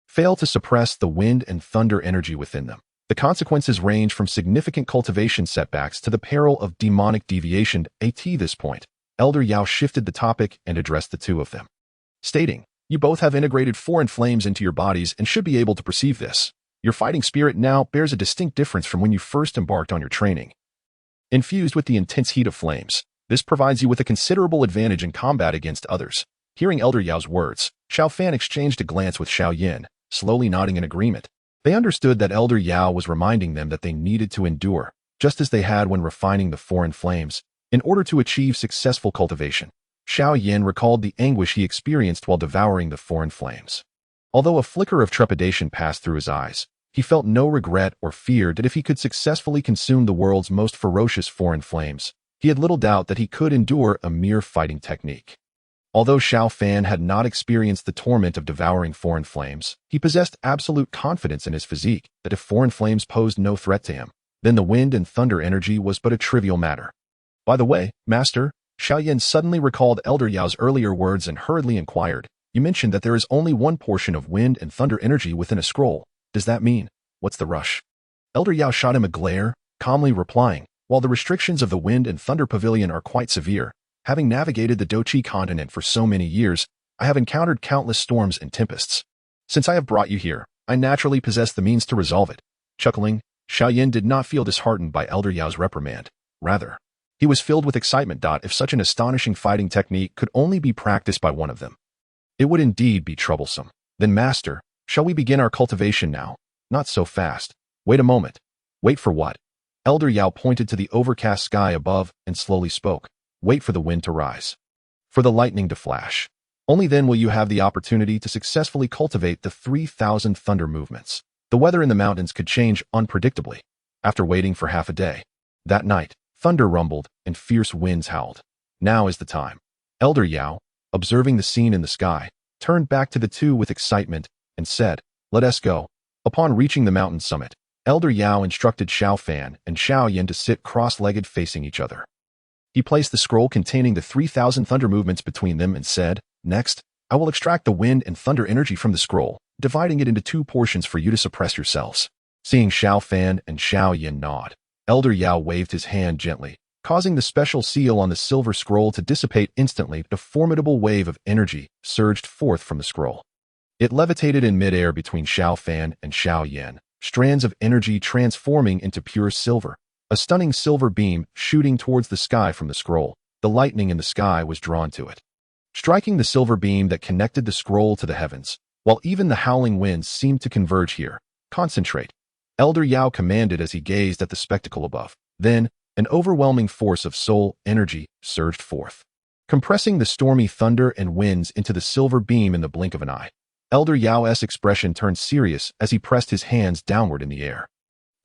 fail to suppress the wind and thunder energy within them. The consequences range from significant cultivation setbacks to the peril of demonic deviation. At this point, Elder Yao shifted the topic and addressed the two of them, stating, "You both have integrated foreign flames into your bodies and should be able to perceive this. Your fighting spirit now bears a distinct difference from when you first embarked on your training. Infused with the intense heat of flames, this provides you with a considerable advantage in combat against others." Hearing Elder Yao's words, Xiao Fan exchanged a glance with Xiao Yan, slowly nodding in agreement. They understood that Elder Yao was reminding them that they needed to endure, just as they had when refining the foreign flames, in order to achieve successful cultivation. Xiao Yan recalled the anguish he experienced while devouring the foreign flames. Although a flicker of trepidation passed through his eyes, he felt no regret or fear that if he could successfully consume the world's most ferocious foreign flames, he had little doubt that he could endure a mere fighting technique. Although Xiao Fan had not experienced the torment of devouring foreign flames, he possessed absolute confidence in his physique that if foreign flames posed no threat to him, then the wind and thunder energy was but a trivial matter. "By the way, Master," Xiao Yan suddenly recalled Elder Yao's earlier words and hurriedly inquired, "You mentioned that there is only one portion of wind and thunder energy within a scroll. Does that mean, what's the rush?" Elder Yao shot him a glare, calmly replying, "While the restrictions of the Wind and Thunder Pavilion are quite severe, having navigated the Dochi continent for so many years, I have encountered countless storms and tempests. Since I have brought you here, I naturally possess the means to resolve it." Chuckling, Xiao Yan did not feel disheartened by Elder Yao's reprimand. Rather, he was filled with excitement. If such an astonishing fighting technique could only be practiced by one of them, it would indeed be troublesome. "Then, Master, shall we begin our cultivation now?" "Not so fast. Wait a moment." "Wait for what?" Elder Yao pointed to the overcast sky above and slowly spoke. "Wait for the wind to rise, for the lightning to flash. Only then will you have the opportunity to successfully cultivate the 3,000 thunder movements." The weather in the mountains could change unpredictably. After waiting for half a day, that night, thunder rumbled and fierce winds howled. "Now is the time." Elder Yao, observing the scene in the sky, turned back to the two with excitement and said, "Let us go." Upon reaching the mountain summit, Elder Yao instructed Xiao Fan and Xiao Yan to sit cross-legged facing each other. He placed the scroll containing the 3,000 thunder movements between them and said, "Next, I will extract the wind and thunder energy from the scroll, dividing it into 2 portions for you to suppress yourselves." Seeing Xiao Fan and Xiao Yan nod, Elder Yao waved his hand gently, causing the special seal on the silver scroll to dissipate instantly. A formidable wave of energy surged forth from the scroll. It levitated in midair between Xiao Fan and Xiao Yan, strands of energy transforming into pure silver. A stunning silver beam shooting towards the sky from the scroll. The lightning in the sky was drawn to it, striking the silver beam that connected the scroll to the heavens, while even the howling winds seemed to converge here. "Concentrate," Elder Yao commanded as he gazed at the spectacle above. Then, an overwhelming force of soul energy surged forth, compressing the stormy thunder and winds into the silver beam in the blink of an eye. Elder Yao's expression turned serious as he pressed his hands downward in the air.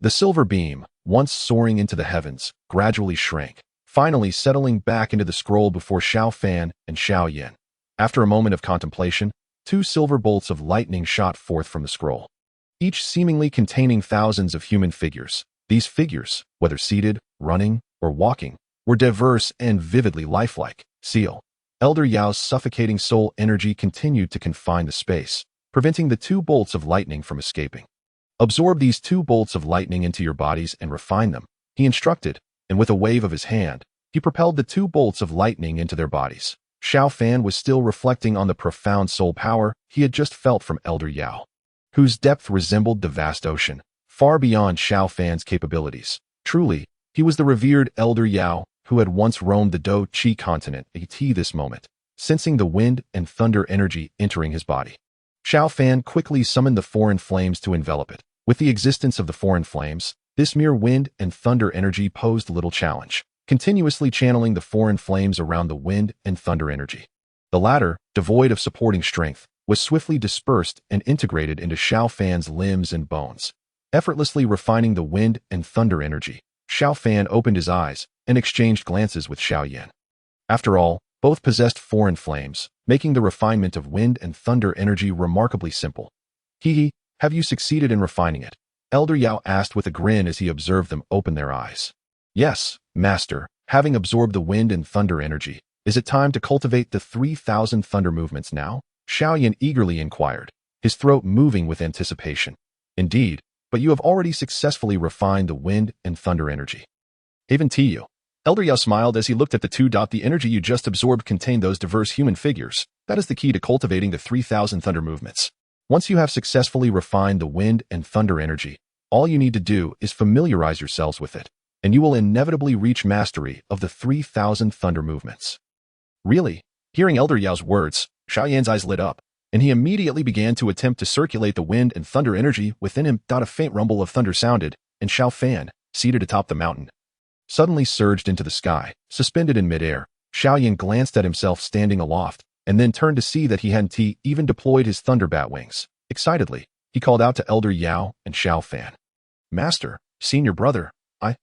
The silver beam, once soaring into the heavens, gradually shrank, finally settling back into the scroll before Xiao Fan and Xiao Yan. After a moment of contemplation, 2 silver bolts of lightning shot forth from the scroll, each seemingly containing thousands of human figures. These figures, whether seated, running, or walking, were diverse and vividly lifelike. Seal. Elder Yao's suffocating soul energy continued to confine the space, preventing the 2 bolts of lightning from escaping. "Absorb these 2 bolts of lightning into your bodies and refine them," he instructed, and with a wave of his hand, he propelled the 2 bolts of lightning into their bodies. Xiao Fan was still reflecting on the profound soul power he had just felt from Elder Yao, whose depth resembled the vast ocean, far beyond Xiao Fan's capabilities. Truly, he was the revered Elder Yao, who had once roamed the Dochi continent. At this moment, sensing the wind and thunder energy entering his body, Xiao Fan quickly summoned the foreign flames to envelop it. With the existence of the foreign flames, this mere wind and thunder energy posed little challenge. continuously channeling the foreign flames around the wind and thunder energy. The latter, devoid of supporting strength, was swiftly dispersed and integrated into Xiao Fan's limbs and bones. Effortlessly refining the wind and thunder energy, Xiao Fan opened his eyes and exchanged glances with Xiao Yan. After all, both possessed foreign flames, making the refinement of wind and thunder energy remarkably simple. Hee, have you succeeded in refining it? Elder Yao asked with a grin as he observed them open their eyes. Yes, Master, having absorbed the wind and thunder energy, is it time to cultivate the 3,000 thunder movements now? Xiao Yan eagerly inquired, his throat moving with anticipation. Indeed, but you have already successfully refined the wind and thunder energy. Even to you. Elder Yao smiled as he looked at the two. The energy you just absorbed contained those diverse human figures. That is the key to cultivating the 3,000 thunder movements. Once you have successfully refined the wind and thunder energy, all you need to do is familiarize yourselves with it, and you will inevitably reach mastery of the 3,000 thunder movements. Really? Hearing Elder Yao's words, Xiao Yan's eyes lit up, and he immediately began to attempt to circulate the wind and thunder energy within him. A faint rumble of thunder sounded, and Xiao Fan, seated atop the mountain, suddenly surged into the sky, suspended in midair. Xiao Yan glanced at himself standing aloft, and then turned to see that he hadn't even deployed his thunder bat wings. Excitedly, he called out to Elder Yao and Xiao Fan. Master, senior brother,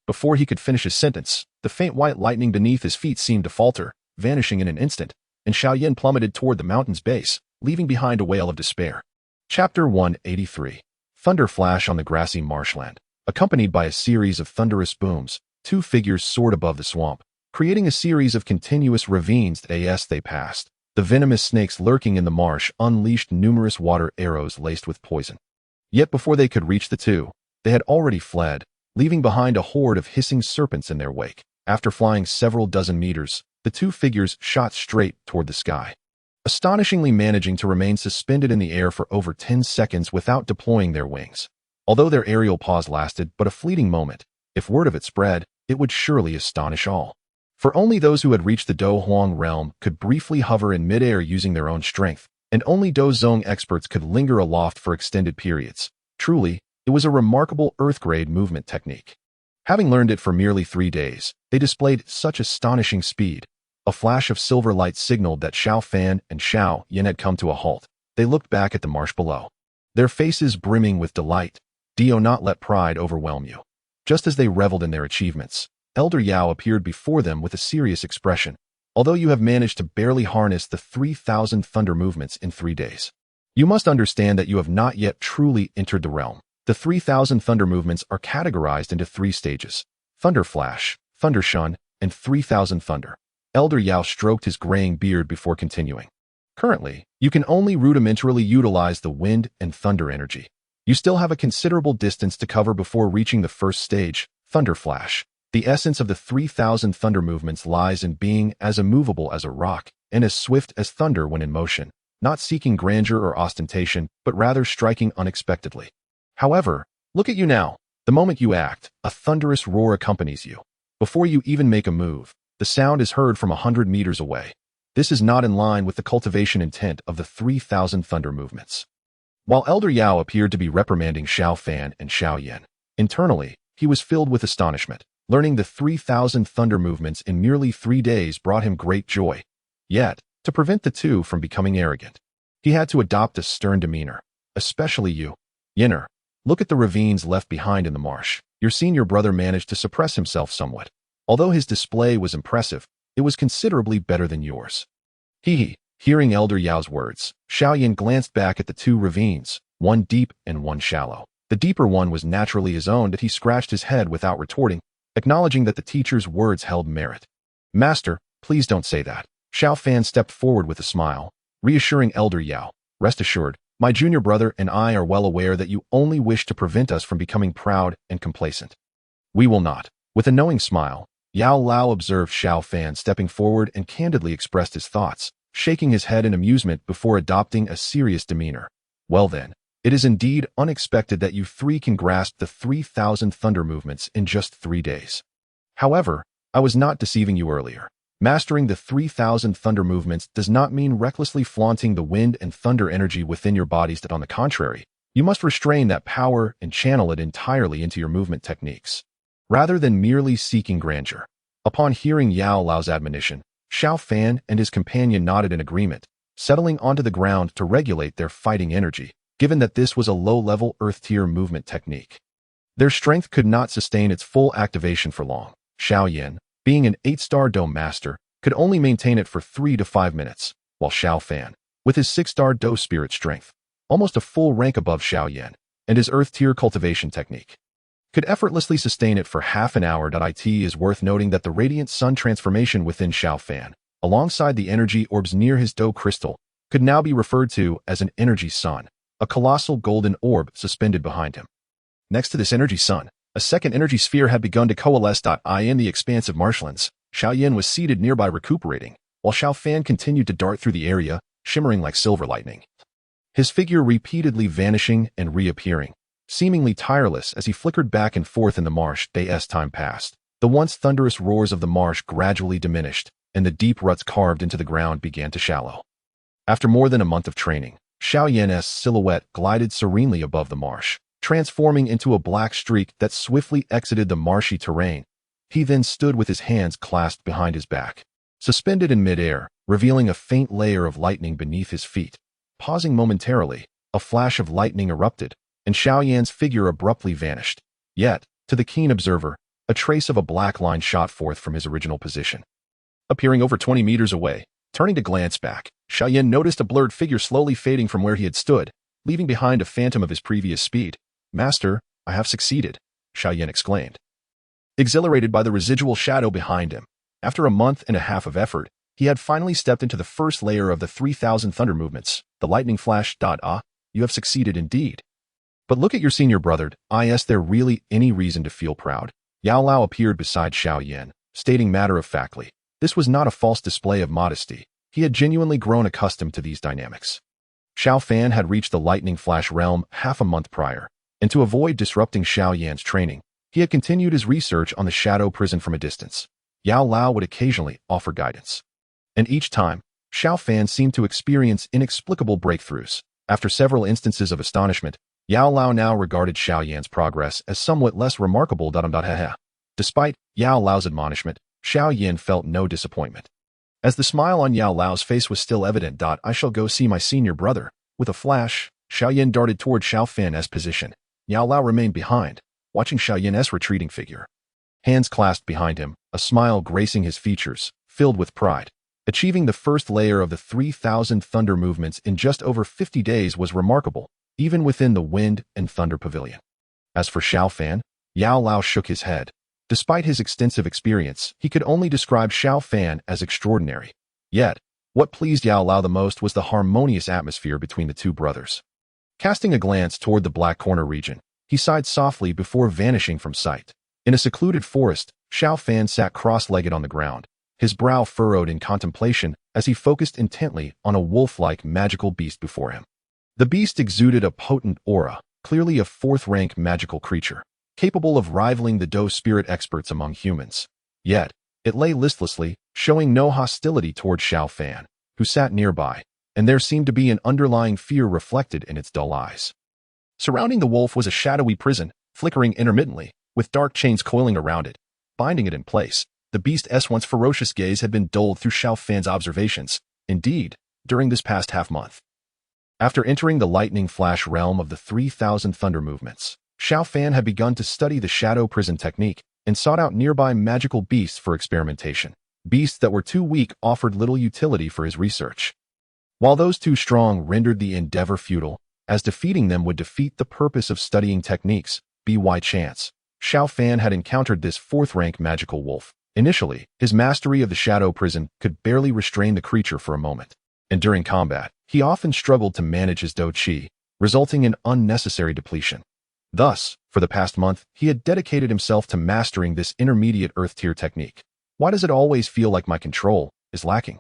Before he could finish his sentence, the faint white lightning beneath his feet seemed to falter, vanishing in an instant, and Xiao Yan plummeted toward the mountain's base, leaving behind a wail of despair. Chapter 183. Thunder flash on the grassy marshland. Accompanied by a series of thunderous booms, two figures soared above the swamp, creating a series of continuous ravines as they passed. The venomous snakes lurking in the marsh unleashed numerous water arrows laced with poison. Yet before they could reach the two, they had already fled, leaving behind a horde of hissing serpents in their wake. After flying several dozen meters, the two figures shot straight toward the sky, astonishingly managing to remain suspended in the air for over 10 seconds without deploying their wings. Although their aerial pause lasted but a fleeting moment, if word of it spread, it would surely astonish all. For only those who had reached the Dou Huang realm could briefly hover in midair using their own strength, and only Dou Zong experts could linger aloft for extended periods. Truly, it was a remarkable Earth-grade movement technique. Having learned it for merely 3 days, they displayed such astonishing speed. A flash of silver light signaled that Xiao Fan and Xiao Yan had come to a halt. They looked back at the marsh below, their faces brimming with delight. Do not let pride overwhelm you. Just as they reveled in their achievements, Elder Yao appeared before them with a serious expression. Although you have managed to barely harness the 3,000 thunder movements in 3 days, you must understand that you have not yet truly entered the realm. The 3,000 thunder movements are categorized into 3 stages: Thunder Flash, Thunder Shun, and 3,000 Thunder. Elder Yao stroked his graying beard before continuing. Currently, you can only rudimentarily utilize the wind and thunder energy. You still have a considerable distance to cover before reaching the first stage, Thunder Flash. The essence of the 3,000 thunder movements lies in being as immovable as a rock and as swift as thunder when in motion, not seeking grandeur or ostentation, but rather striking unexpectedly. However, look at you now. The moment you act, a thunderous roar accompanies you. Before you even make a move, the sound is heard from 100 meters away. This is not in line with the cultivation intent of the 3,000 thunder movements. While Elder Yao appeared to be reprimanding Xiao Fan and Xiao Yan, internally, he was filled with astonishment. Learning the 3,000 thunder movements in merely 3 days brought him great joy. Yet, to prevent the two from becoming arrogant, he had to adopt a stern demeanor. Especially you, Yenner. Look at the ravines left behind in the marsh. Your senior brother managed to suppress himself somewhat. Although his display was impressive, it was considerably better than yours. Hearing Elder Yao's words, Xiao Yan glanced back at the 2 ravines, one deep and one shallow. The deeper one was naturally his own, that he scratched his head without retorting, acknowledging that the teacher's words held merit. Master, please don't say that. Xiao Fan stepped forward with a smile, reassuring Elder Yao. Rest assured, my junior brother and I are well aware that you only wish to prevent us from becoming proud and complacent. We will not. With a knowing smile, Yao Lao observed Xiao Fan stepping forward and candidly expressed his thoughts, shaking his head in amusement before adopting a serious demeanor. Well then, it is indeed unexpected that you 3 can grasp the 3,000 thunder movements in just 3 days. However, I was not deceiving you earlier. Mastering the 3,000 thunder movements does not mean recklessly flaunting the wind and thunder energy within your bodies. That on the contrary, you must restrain that power and channel it entirely into your movement techniques, rather than merely seeking grandeur. Upon hearing Yao Lao's admonition, Xiao Fan and his companion nodded in agreement, settling onto the ground to regulate their fighting energy, given that this was a low-level Earth-tier movement technique. Their strength could not sustain its full activation for long. Xiao Yan, being an 8-star Dou master, could only maintain it for 3 to 5 minutes, while Xiao Fan, with his 6-star Dou spirit strength, almost a full rank above Xiao Yan, and his Earth-tier cultivation technique, could effortlessly sustain it for half an hour. It is worth noting that the radiant sun transformation within Xiao Fan, alongside the energy orbs near his Dou crystal, could now be referred to as an energy sun, a colossal golden orb suspended behind him. Next to this energy sun, a second energy sphere had begun to coalesce. In the expansive marshlands, Xiao Yan was seated nearby recuperating, while Xiao Fan continued to dart through the area, shimmering like silver lightning. His figure repeatedly vanishing and reappearing, seemingly tireless as he flickered back and forth in the marsh. As time passed, the once thunderous roars of the marsh gradually diminished, and the deep ruts carved into the ground began to shallow. After more than a month of training, Xiao Yan's silhouette glided serenely above the marsh, transforming into a black streak that swiftly exited the marshy terrain. He then stood with his hands clasped behind his back, suspended in midair, revealing a faint layer of lightning beneath his feet. Pausing momentarily, a flash of lightning erupted, and Xiao Yan's figure abruptly vanished. Yet, to the keen observer, a trace of a black line shot forth from his original position. Appearing over 20 meters away, turning to glance back, Xiao Yan noticed a blurred figure slowly fading from where he had stood, leaving behind a phantom of his previous speed. "Master, I have succeeded," Xiao Yan exclaimed. Exhilarated by the residual shadow behind him, after a month and a half of effort, he had finally stepped into the first layer of the 3,000 thunder movements. The lightning flash. You have succeeded indeed. But look at your senior brother. Is there really any reason to feel proud? Yao Lao appeared beside Xiao Yan, stating matter-of-factly, this was not a false display of modesty. He had genuinely grown accustomed to these dynamics. Xiao Fan had reached the lightning flash realm half a month prior, and to avoid disrupting Xiao Yan's training, he had continued his research on the shadow prison from a distance. Yao Lao would occasionally offer guidance, and each time, Xiao Fan seemed to experience inexplicable breakthroughs. After several instances of astonishment, Yao Lao now regarded Xiao Yan's progress as somewhat less remarkable. Despite Yao Lao's admonishment, Xiao Yan felt no disappointment. As the smile on Yao Lao's face was still evident. I shall go see my senior brother. With a flash, Xiao Yan darted toward Xiao Fan's position. Yao Lao remained behind, watching Xiao Yan's retreating figure. Hands clasped behind him, a smile gracing his features, filled with pride. Achieving the first layer of the 3,000 thunder movements in just over 50 days was remarkable, even within the wind and thunder pavilion. As for Xiao Fan, Yao Lao shook his head. Despite his extensive experience, he could only describe Xiao Fan as extraordinary. Yet, what pleased Yao Lao the most was the harmonious atmosphere between the two brothers. Casting a glance toward the Black Corner region, he sighed softly before vanishing from sight. In a secluded forest, Xiao Fan sat cross-legged on the ground, his brow furrowed in contemplation as he focused intently on a wolf-like magical beast before him. The beast exuded a potent aura, clearly a fourth-rank magical creature, capable of rivaling the Dou spirit experts among humans. Yet, it lay listlessly, showing no hostility toward Xiao Fan, who sat nearby, and there seemed to be an underlying fear reflected in its dull eyes. Surrounding the wolf was a shadowy prison, flickering intermittently, with dark chains coiling around it, binding it in place. The beast's once ferocious gaze had been dulled through Xiao Fan's observations, indeed, during this past half-month. After entering the lightning flash realm of the 3,000 thunder movements, Xiao Fan had begun to study the shadow prison technique and sought out nearby magical beasts for experimentation. Beasts that were too weak offered little utility for his research, while those too strong rendered the endeavor futile, as defeating them would defeat the purpose of studying techniques. By chance, Xiao Fan had encountered this fourth-rank magical wolf. Initially, his mastery of the shadow prison could barely restrain the creature for a moment, and during combat, he often struggled to manage his Dou Qi, resulting in unnecessary depletion. Thus, for the past month, he had dedicated himself to mastering this intermediate Earth-tier technique. Why does it always feel like my control is lacking?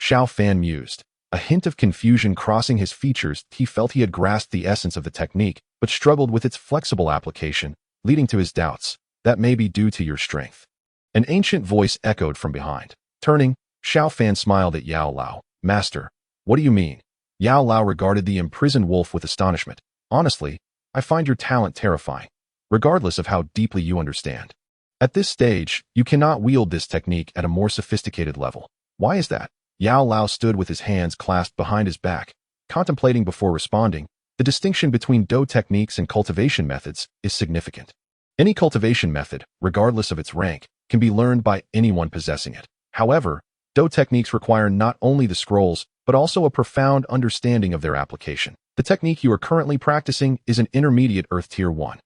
Xiao Fan mused, a hint of confusion crossing his features. He felt he had grasped the essence of the technique, but struggled with its flexible application, leading to his doubts. That may be due to your strength. An ancient voice echoed from behind. Turning, Xiao Fan smiled at Yao Lao. Master, what do you mean? Yao Lao regarded the imprisoned wolf with astonishment. Honestly, I find your talent terrifying, regardless of how deeply you understand. At this stage, you cannot wield this technique at a more sophisticated level. Why is that? Yao Lao stood with his hands clasped behind his back, contemplating before responding. The distinction between Dou techniques and cultivation methods is significant. Any cultivation method, regardless of its rank, can be learned by anyone possessing it. However, Dou techniques require not only the scrolls, but also a profound understanding of their application. The technique you are currently practicing is an intermediate Earth Tier 1,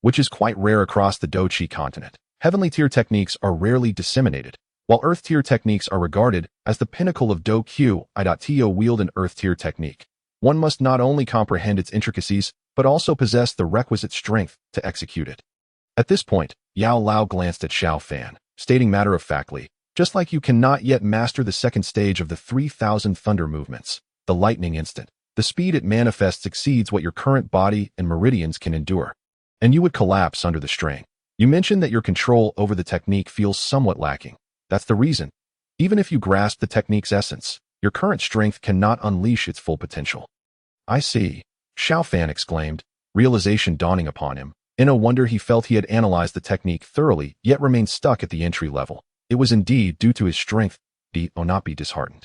which is quite rare across the Dou Qi continent. Heavenly Tier techniques are rarely disseminated, while Earth Tier techniques are regarded as the pinnacle of Dou Q. To wield an Earth Tier technique, one must not only comprehend its intricacies, but also possess the requisite strength to execute it. At this point, Yao Lao glanced at Xiao Fan, stating matter-of-factly, just like you cannot yet master the second stage of the 3,000 thunder movements, the lightning instant, the speed it manifests exceeds what your current body and meridians can endure, and you would collapse under the strain. You mentioned that your control over the technique feels somewhat lacking. That's the reason. Even if you grasp the technique's essence, your current strength cannot unleash its full potential. I see, Xiao Fan exclaimed, realization dawning upon him. In a wonder he felt he had analyzed the technique thoroughly, yet remained stuck at the entry level. It was indeed due to his strength. Not be disheartened.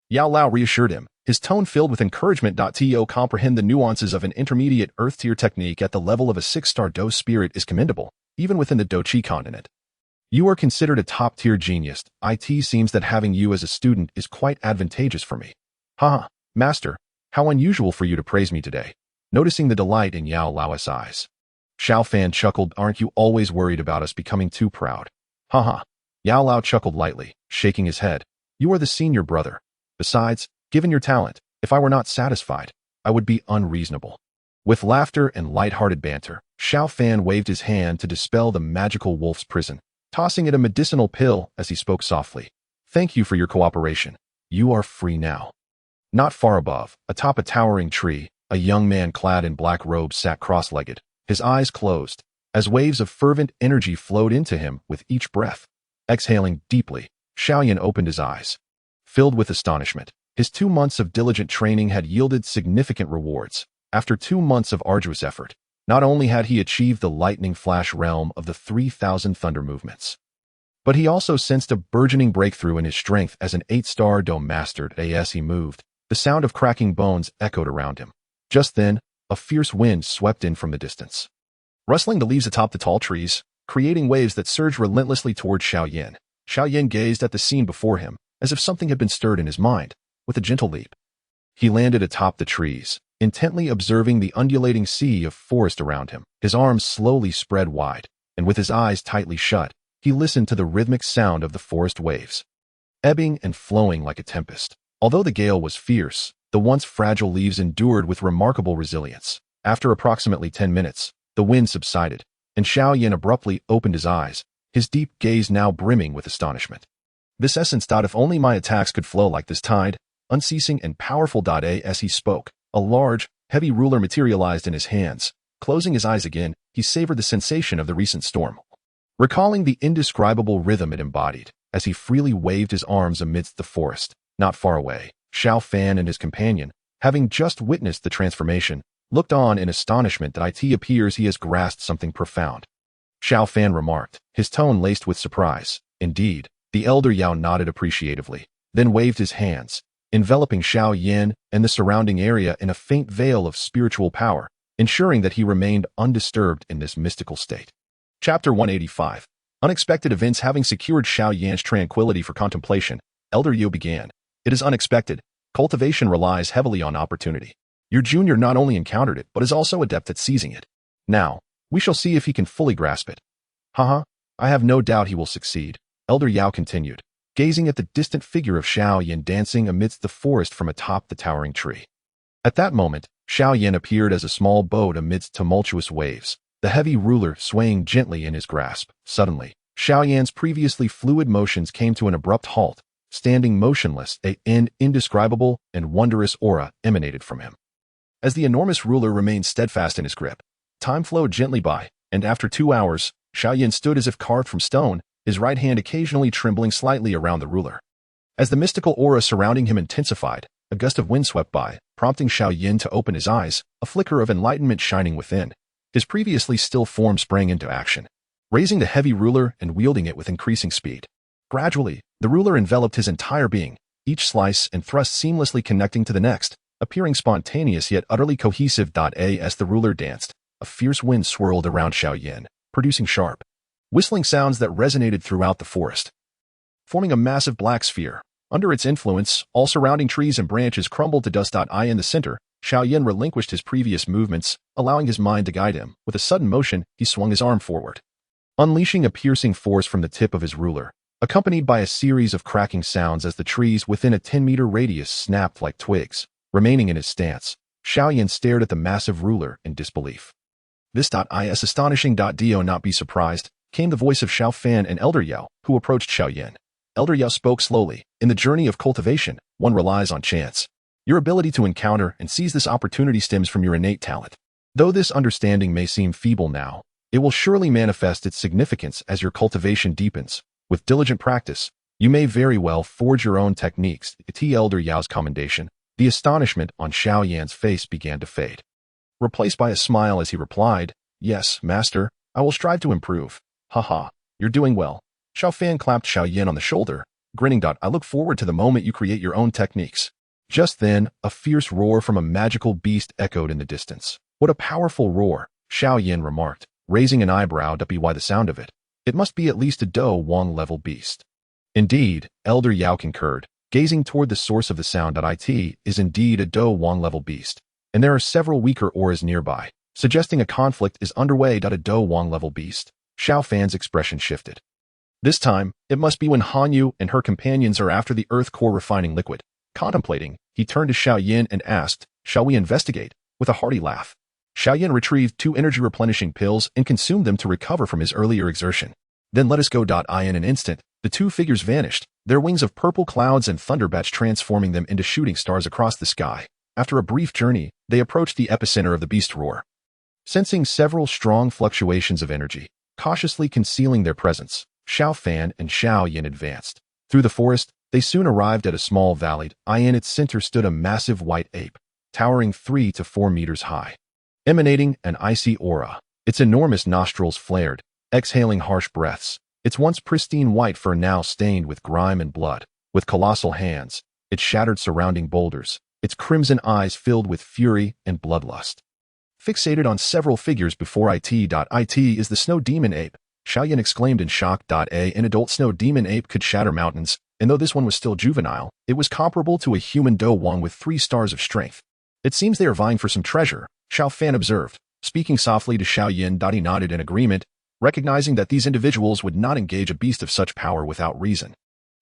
Yao Lao reassured him, his tone filled with encouragement. To comprehend the nuances of an intermediate Earth Tier technique at the level of a 6-star Dou spirit is commendable, even within the Dou Qi continent. You are considered a top-tier genius. It seems that having you as a student is quite advantageous for me. Haha, master, how unusual for you to praise me today. Noticing the delight in Yao Lao's eyes, Xiao Fan chuckled. Aren't you always worried about us becoming too proud? Haha. Yao Lao chuckled lightly, shaking his head. You are the senior brother. Besides, given your talent, if I were not satisfied, I would be unreasonable. With laughter and light-hearted banter, Xiao Fan waved his hand to dispel the magical wolf's prison, tossing it a medicinal pill as he spoke softly. Thank you for your cooperation. You are free now. Not far above, atop a towering tree, a young man clad in black robes sat cross-legged, his eyes closed, as waves of fervent energy flowed into him with each breath. Exhaling deeply, Xiao Yan opened his eyes. Filled with astonishment, his 2 months of diligent training had yielded significant rewards. After 2 months of arduous effort, not only had he achieved the lightning flash realm of the 3,000 thunder movements, but he also sensed a burgeoning breakthrough in his strength as an 8-star Dou master. As he moved, the sound of cracking bones echoed around him. Just then, a fierce wind swept in from the distance, rustling the leaves atop the tall trees, creating waves that surged relentlessly toward Xiao Yan. Xiao Yan gazed at the scene before him, as if something had been stirred in his mind. With a gentle leap, he landed atop the trees, intently observing the undulating sea of forest around him. His arms slowly spread wide, and with his eyes tightly shut, he listened to the rhythmic sound of the forest waves, ebbing and flowing like a tempest. Although the gale was fierce, the once fragile leaves endured with remarkable resilience. After approximately 10 minutes, the wind subsided, and Xiao Yan abruptly opened his eyes, his deep gaze now brimming with astonishment. This essence. If only my attacks could flow like this tide, unceasing and powerful. As he spoke, a large, heavy ruler materialized in his hands. Closing his eyes again, he savored the sensation of the recent storm, recalling the indescribable rhythm it embodied, as he freely waved his arms amidst the forest. Not far away, Xiao Fan and his companion, having just witnessed the transformation, looked on in astonishment. It appears he has grasped something profound, Xiao Fan remarked, his tone laced with surprise. Indeed, the elder Yao nodded appreciatively, then waved his hands, enveloping Xiao Yan and the surrounding area in a faint veil of spiritual power, ensuring that he remained undisturbed in this mystical state. Chapter 185. Unexpected events. Having secured Xiao Yan's tranquility for contemplation, Elder Yu began. It is unexpected. Cultivation relies heavily on opportunity. Your junior not only encountered it, but is also adept at seizing it. Now, we shall see if he can fully grasp it. Haha, I have no doubt he will succeed, Elder Yao continued, gazing at the distant figure of Xiao Yan dancing amidst the forest from atop the towering tree. At that moment, Xiao Yan appeared as a small boat amidst tumultuous waves, the heavy ruler swaying gently in his grasp. Suddenly, Xiao Yan's previously fluid motions came to an abrupt halt, standing motionless. An indescribable and wondrous aura emanated from him. As the enormous ruler remained steadfast in his grip, time flowed gently by, and after 2 hours, Xiao Yan stood as if carved from stone, his right hand occasionally trembling slightly around the ruler. As the mystical aura surrounding him intensified, a gust of wind swept by, prompting Xiao Yan to open his eyes, a flicker of enlightenment shining within. His previously still form sprang into action. raising the heavy ruler and wielding it with increasing speed. Gradually, the ruler enveloped his entire being, each slice and thrust seamlessly connecting to the next, appearing spontaneous yet utterly cohesive. As the ruler danced, a fierce wind swirled around Xiao Yan, producing sharp, whistling sounds that resonated throughout the forest, forming a massive black sphere. Under its influence, all surrounding trees and branches crumbled to dust. In the center, Xiao Yan relinquished his previous movements, allowing his mind to guide him. With a sudden motion, he swung his arm forward, unleashing a piercing force from the tip of his ruler, accompanied by a series of cracking sounds as the trees within a 10-meter radius snapped like twigs. Remaining in his stance, Xiao Yan stared at the massive ruler in disbelief. This is astonishing. Do not be surprised, came the voice of Xiao Fan and Elder Yao, who approached Xiao Yan. Elder Yao spoke slowly. In the journey of cultivation, one relies on chance. Your ability to encounter and seize this opportunity stems from your innate talent. Though this understanding may seem feeble now, it will surely manifest its significance as your cultivation deepens. With diligent practice, you may very well forge your own techniques. Elder Yao's commendation, the astonishment on Xiao Yan's face began to fade, replaced by a smile as he replied, "Yes, master, I will strive to improve." Haha, you're doing well. Xiao Fan clapped Xiao Yan on the shoulder, grinning. I look forward to the moment you create your own techniques. Just then, a fierce roar from a magical beast echoed in the distance. What a powerful roar, Xiao Yan remarked, raising an eyebrow. Why the sound of it? It must be at least a Dou level beast. Indeed, Elder Yao concurred, gazing toward the source of the sound. It is indeed a Dou level beast, and there are several weaker auras nearby, suggesting a conflict is underway. A Dou level beast. Xiao Fan's expression shifted. This time, it must be when Hanyu and her companions are after the earth core refining liquid. Contemplating, he turned to Xiao Yan and asked, "Shall we investigate?" With a hearty laugh, Xiao Yan retrieved 2 energy-replenishing pills and consumed them to recover from his earlier exertion. "Then let us go." In an instant, the 2 figures vanished, their wings of purple clouds and thunderbats transforming them into shooting stars across the sky. After a brief journey, they approached the epicenter of the beast roar. Sensing several strong fluctuations of energy, cautiously concealing their presence, Xiao Fan and Xiao Yan advanced. Through the forest, they soon arrived at a small valley. In its center stood a massive white ape, towering 3 to 4 meters high, emanating an icy aura. Its enormous nostrils flared, exhaling harsh breaths, its once pristine white fur now stained with grime and blood. With colossal hands, it shattered surrounding boulders, its crimson eyes filled with fury and bloodlust. Fixated on several figures before it is the snow demon ape, Xiao Yan exclaimed in shock. An adult snow demon ape could shatter mountains, and though this one was still juvenile, it was comparable to a human Dou with 3 stars of strength. It seems they are vying for some treasure, Xiao Fan observed, speaking softly to Xiao Yan. He nodded in agreement, recognizing that these individuals would not engage a beast of such power without reason.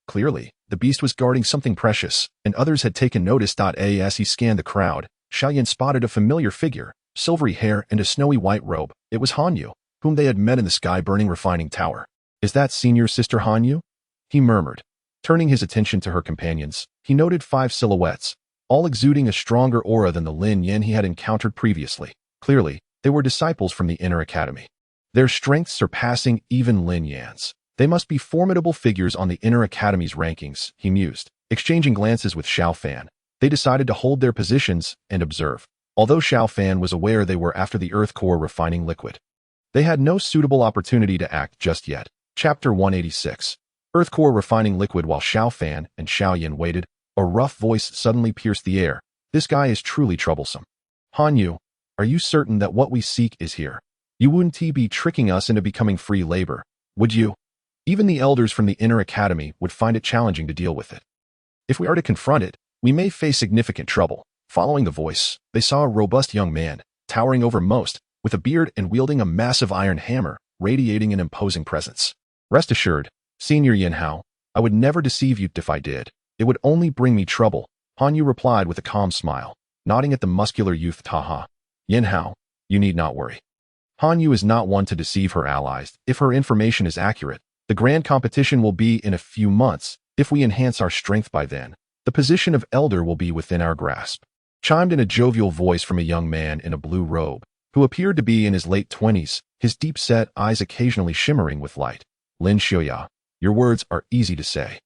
Clearly, the beast was guarding something precious, and others had taken notice. As he scanned the crowd, Xiao Yan spotted a familiar figure, silvery hair and a snowy white robe. It was Hanyu, whom they had met in the sky-burning refining tower. "Is that senior sister Hanyu?" he murmured. Turning his attention to her companions, he noted 5 silhouettes, all exuding a stronger aura than the Lin Yan he had encountered previously. Clearly, they were disciples from the inner academy, their strength surpassing even Lin Yan's. They must be formidable figures on the inner academy's rankings, he mused. Exchanging glances with Xiao Fan, they decided to hold their positions and observe. Although Xiao Fan was aware they were after the earth core refining liquid, they had no suitable opportunity to act just yet. Chapter 186. Earth core refining liquid. While Xiao Fan and Xiao Yan waited, a rough voice suddenly pierced the air. "This guy is truly troublesome. Hanyu, are you certain that what we seek is here? You wouldn't be tricking us into becoming free labor, would you?" Even the elders from the inner academy would find it challenging to deal with it. "If we are to confront it, we may face significant trouble." Following the voice, they saw a robust young man, towering over most, with a beard and wielding a massive iron hammer, radiating an imposing presence. "Rest assured, Senior Yan Hao, I would never deceive you. If I did, it would only bring me trouble," Hanyu replied with a calm smile, nodding at the muscular youth. "Yan Hao, you need not worry. Hanyu is not one to deceive her allies. If her information is accurate, the grand competition will be in a few months. If we enhance our strength by then, the position of elder will be within our grasp," chimed in a jovial voice from a young man in a blue robe, who appeared to be in his late 20s, his deep-set eyes occasionally shimmering with light. "Lin Xiaoya, your words are easy to say,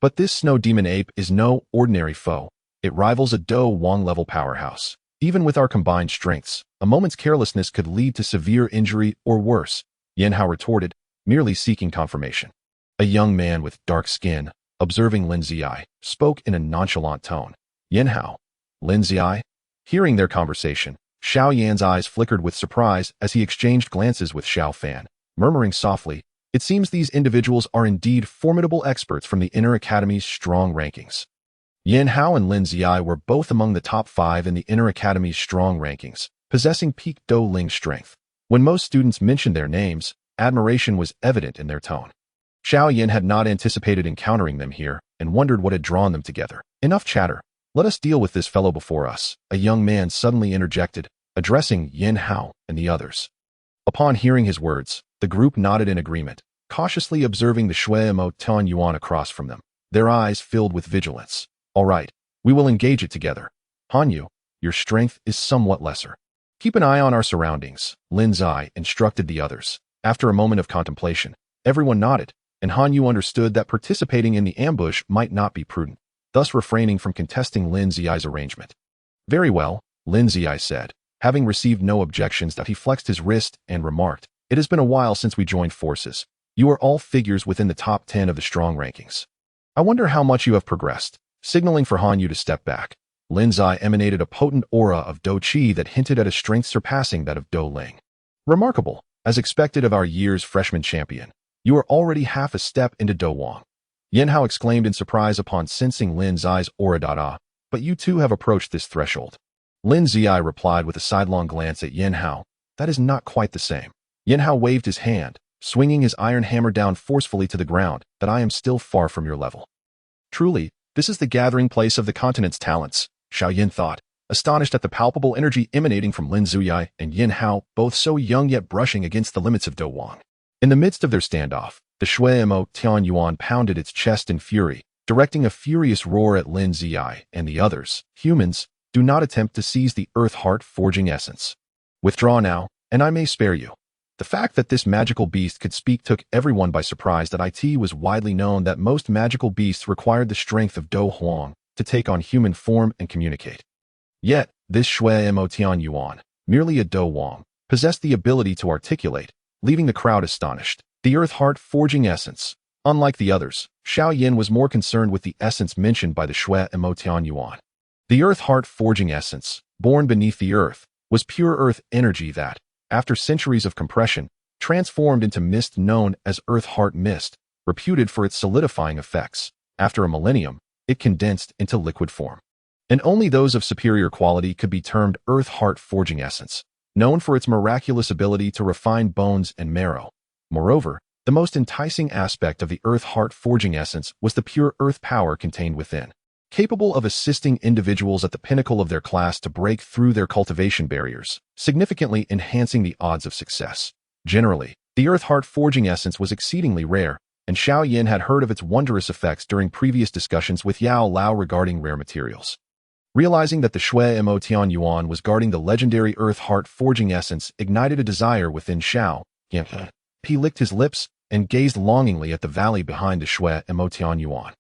but this snow demon ape is no ordinary foe. It rivals a Dou level powerhouse. Even with our combined strengths, a moment's carelessness could lead to severe injury or worse." Yin Hao retorted, merely seeking confirmation. A young man with dark skin, observing Lin Ziyi, spoke in a nonchalant tone. Yin Hao. Lin Ziyi? Hearing their conversation, Xiao Yan's eyes flickered with surprise as he exchanged glances with Xiao Fan, murmuring softly, "It seems these individuals are indeed formidable experts from the Inner Academy's strong rankings." Yin Hao and Lin Ziyi were both among the top 5 in the Inner Academy's strong rankings, possessing peak Dou Ling strength. When most students mentioned their names, admiration was evident in their tone. Xiao Yan had not anticipated encountering them here and wondered what had drawn them together. "Enough chatter. Let us deal with this fellow before us," a young man suddenly interjected, addressing Yin Hao and the others. Upon hearing his words, the group nodded in agreement, cautiously observing the Shui Mo Tan Yuan across from them, their eyes filled with vigilance. "All right, we will engage it together. Hanyu, your strength is somewhat lesser. Keep an eye on our surroundings," Lin Zai instructed the others. After a moment of contemplation, everyone nodded, and Hanyu understood that participating in the ambush might not be prudent, thus refraining from contesting Lin Ziyi's arrangement. "Very well," Lin Ziyi said. Having received no objections, that he flexed his wrist and remarked, "It has been a while since we joined forces. You are all figures within the top 10 of the strong rankings. I wonder how much you have progressed." Signaling for Hanyu to step back, Lin Zai emanated a potent aura of Dou Qi that hinted at a strength surpassing that of Dou Ling. "Remarkable, as expected of our year's freshman champion. You are already half a step into Dou Wang." Yin Hao exclaimed in surprise upon sensing Lin Zai's aura. "But you too have approached this threshold." Lin Ziyi replied with a sidelong glance at Yin Hao, "That is not quite the same." Yin Hao waved his hand, swinging his iron hammer down forcefully to the ground, "That I am still far from your level." Truly, this is the gathering place of the continent's talents, Xiao Yan thought, astonished at the palpable energy emanating from Lin Ziyi and Yin Hao, both so young yet brushing against the limits of Dou Wang. In the midst of their standoff, the Shui Mo Tian Yuan pounded its chest in fury, directing a furious roar at Lin Ziyi and the others. "Humans, do not attempt to seize the earth-heart forging essence. Withdraw now, and I may spare you." The fact that this magical beast could speak took everyone by surprise. That it was widely known that most magical beasts required the strength of Dou Huang to take on human form and communicate. Yet, this Shui Mo Tian Yuan, merely a Dou Wang, possessed the ability to articulate, leaving the crowd astonished. The earth-heart forging essence. Unlike the others, Xiao Yan was more concerned with the essence mentioned by the Shui Mo Tian Yuan. The earth-heart forging essence, born beneath the earth, was pure earth energy that, after centuries of compression, transformed into mist known as earth-heart mist, reputed for its solidifying effects. After a millennium, it condensed into liquid form. And only those of superior quality could be termed earth-heart forging essence, known for its miraculous ability to refine bones and marrow. Moreover, the most enticing aspect of the earth-heart forging essence was the pure earth power contained within, capable of assisting individuals at the pinnacle of their class to break through their cultivation barriers, significantly enhancing the odds of success. Generally, the earth-heart forging essence was exceedingly rare, and Xiao Yan had heard of its wondrous effects during previous discussions with Yao Lao regarding rare materials. Realizing that the Shui Mo Tian Yuan was guarding the legendary earth-heart forging essence ignited a desire within Xiao Yan. He licked his lips and gazed longingly at the valley behind the Shui Mo Tian Yuan.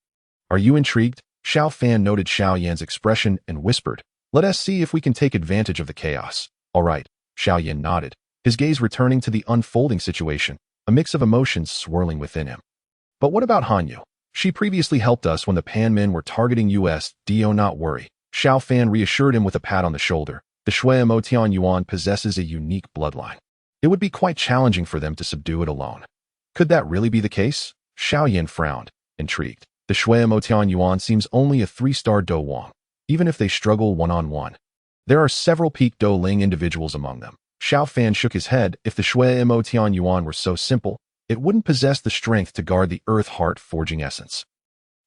"Are you intrigued?" Xiao Fan noted Xiao Yan's expression and whispered, "Let us see if we can take advantage of the chaos." "All right," Xiao Yan nodded, his gaze returning to the unfolding situation, a mix of emotions swirling within him. "But what about Hanyu? She previously helped us when the Pan men were targeting us. Do not worry." Xiao Fan reassured him with a pat on the shoulder. "The Shui Mo Tian Yuan possesses a unique bloodline. It would be quite challenging for them to subdue it alone." "Could that really be the case?" Xiao Yan frowned, intrigued. "The Shui Mo Tian Yuan seems only a 3-star Dou Wang, even if they struggle one-on-one. There are several peak Dou Ling individuals among them." Xiao Fan shook his head. "If the Shui Mo Tian Yuan were so simple, it wouldn't possess the strength to guard the earth-heart forging essence.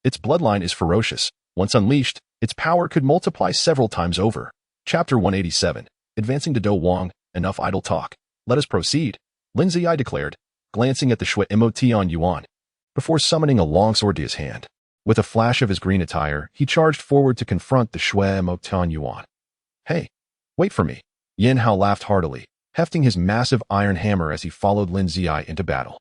Its bloodline is ferocious. Once unleashed, its power could multiply several times over." Chapter 187, Advancing to Dou Wang. "Enough idle talk. Let us proceed," Lin Ziyi declared, glancing at the Shui Mo Tian Yuan, before summoning a longsword to his hand. With a flash of his green attire, he charged forward to confront the Shui Mo Tian Yuan. "Hey, wait for me." Yin Hao laughed heartily, hefting his massive iron hammer as he followed Lin Ziyi into battle.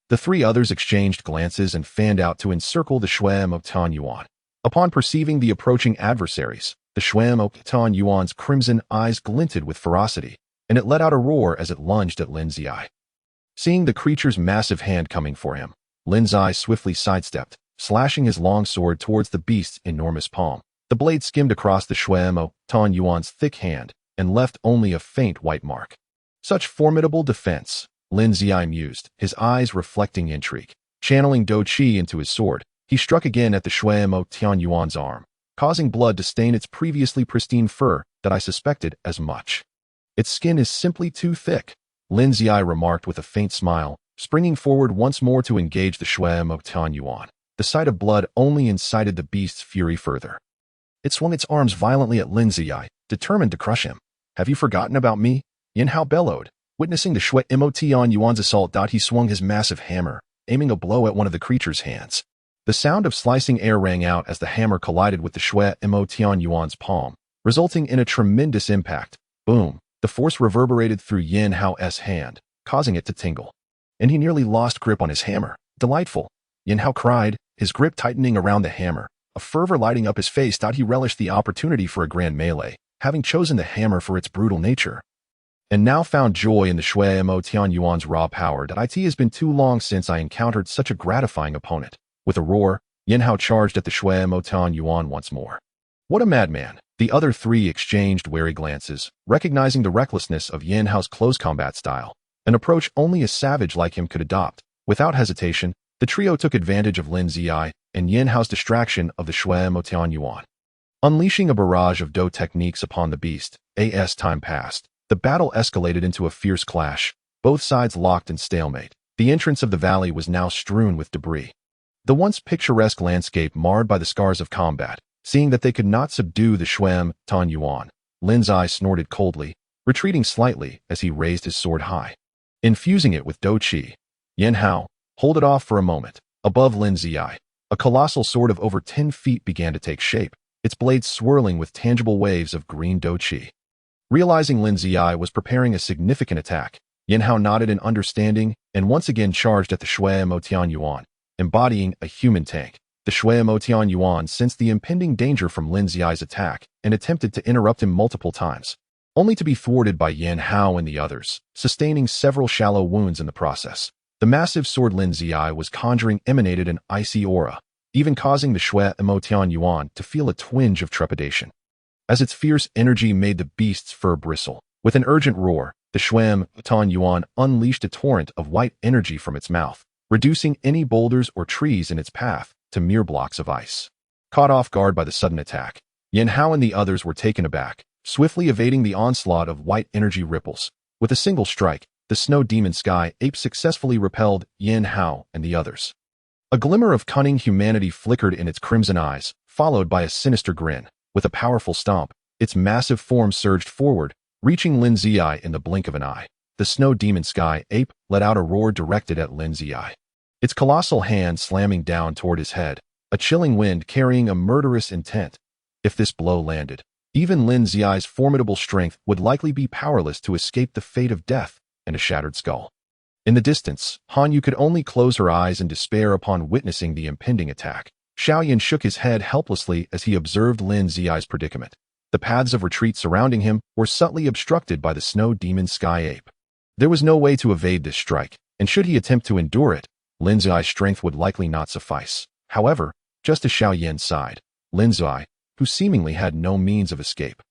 The three others exchanged glances and fanned out to encircle the Shui Mo Tian Yuan. Upon perceiving the approaching adversaries, the Shui Mo Tian Yuan's crimson eyes glinted with ferocity, and it let out a roar as it lunged at Lin Ziyi. Seeing the creature's massive hand coming for him, Lin's eye swiftly sidestepped, slashing his long sword towards the beast's enormous palm. The blade skimmed across the Shuemo Tan Yuan's thick hand and left only a faint white mark. Such formidable defense, Lin Ziyi mused, his eyes reflecting intrigue. Channeling Dou Qi into his sword, he struck again at the Shuemo Tan Yuan's arm, causing blood to stain its previously pristine fur that I suspected as much. Its skin is simply too thick, Lin Ziyi remarked with a faint smile, springing forward once more to engage the Shuemo Tan Yuan. The sight of blood only incited the beast's fury further. It swung its arms violently at Lin Ziyi, determined to crush him. Have you forgotten about me? Yin Hao bellowed. Witnessing the Shuemo Tan Yuan's assault, he swung his massive hammer, aiming a blow at one of the creature's hands. The sound of slicing air rang out as the hammer collided with the Shuemo Tan Yuan's palm, resulting in a tremendous impact. Boom! The force reverberated through Yin Hao's hand, causing it to tingle. And he nearly lost grip on his hammer. Delightful! Yin Hao cried, his grip tightening around the hammer, a fervor lighting up his face. He relished the opportunity for a grand melee, having chosen the hammer for its brutal nature, and now found joy in the Shuemo Tan Yuan's raw power. It has been too long since I encountered such a gratifying opponent. With a roar, Yin Hao charged at the Shuemo Tan Yuan once more. What a madman! The other three exchanged wary glances, recognizing the recklessness of Yin Hao's close combat style, an approach only a savage like him could adopt. Without hesitation, the trio took advantage of Lin Ziyi and Yin Hao's distraction of the Shuemo Tan Yuan. Unleashing a barrage of Dou techniques upon the beast, as time passed, the battle escalated into a fierce clash, both sides locked in stalemate. The entrance of the valley was now strewn with debris. The once picturesque landscape marred by the scars of combat. Seeing that they could not subdue the Shuemo Tan Yuan, Lin's eye snorted coldly, retreating slightly as he raised his sword high. Infusing it with Dou Qi, Yin Hao, hold it off for a moment. Above Lin Ziyi, a colossal sword of over 10 feet began to take shape, its blades swirling with tangible waves of green Dou Qi. Realizing Lin Ziyi was preparing a significant attack, Yin Hao nodded in understanding and once again charged at the Shuemo Tan Yuan, embodying a human tank. The Shuemo Tan Yuan sensed the impending danger from Lin Ziyi's attack and attempted to interrupt him multiple times, only to be thwarted by Yin Hao and the others, sustaining several shallow wounds in the process. The massive sword Lin Ziyi was conjuring emanated an icy aura, even causing the Shuemo Tan Yuan to feel a twinge of trepidation, as its fierce energy made the beast's fur bristle. With an urgent roar, the Shuemo Tan Yuan unleashed a torrent of white energy from its mouth, reducing any boulders or trees in its path to mere blocks of ice. Caught off guard by the sudden attack, Yin Hao and the others were taken aback, swiftly evading the onslaught of white energy ripples. With a single strike, the snow demon sky ape successfully repelled Yin Hao and the others. A glimmer of cunning humanity flickered in its crimson eyes, followed by a sinister grin. With a powerful stomp, its massive form surged forward, reaching Lin Ziyi in the blink of an eye. The snow demon sky ape let out a roar directed at Lin Ziyi, its colossal hand slamming down toward his head, a chilling wind carrying a murderous intent. If this blow landed, even Lin Ziyi's formidable strength would likely be powerless to escape the fate of death and a shattered skull. In the distance, Han Yu could only close her eyes in despair upon witnessing the impending attack. Xiao Yan shook his head helplessly as he observed Lin Ziyi's predicament. The paths of retreat surrounding him were subtly obstructed by the snow demon sky ape. There was no way to evade this strike, and should he attempt to endure it, Lin Ziyi's strength would likely not suffice. However, just as Xiao Yan sighed, Lin Ziyi, who seemingly had no means of escape,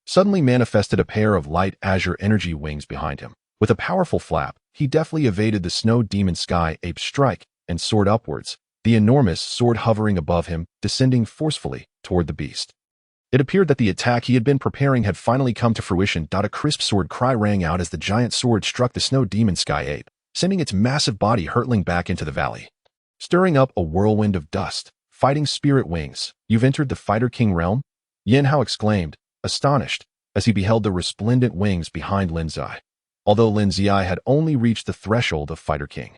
suddenly manifested a pair of light azure energy wings behind him. With a powerful flap, he deftly evaded the snow demon sky ape's strike and soared upwards, the enormous sword hovering above him, descending forcefully toward the beast. It appeared that the attack he had been preparing had finally come to fruition. A crisp sword cry rang out as the giant sword struck the snow demon sky ape, sending its massive body hurtling back into the valley, stirring up a whirlwind of dust. Fighting spirit wings, you've entered the Fighter King realm? Yin Hao exclaimed, astonished, as he beheld the resplendent wings behind Lin Ziyi. Although Lin Ziyi had only reached the threshold of Fighter King,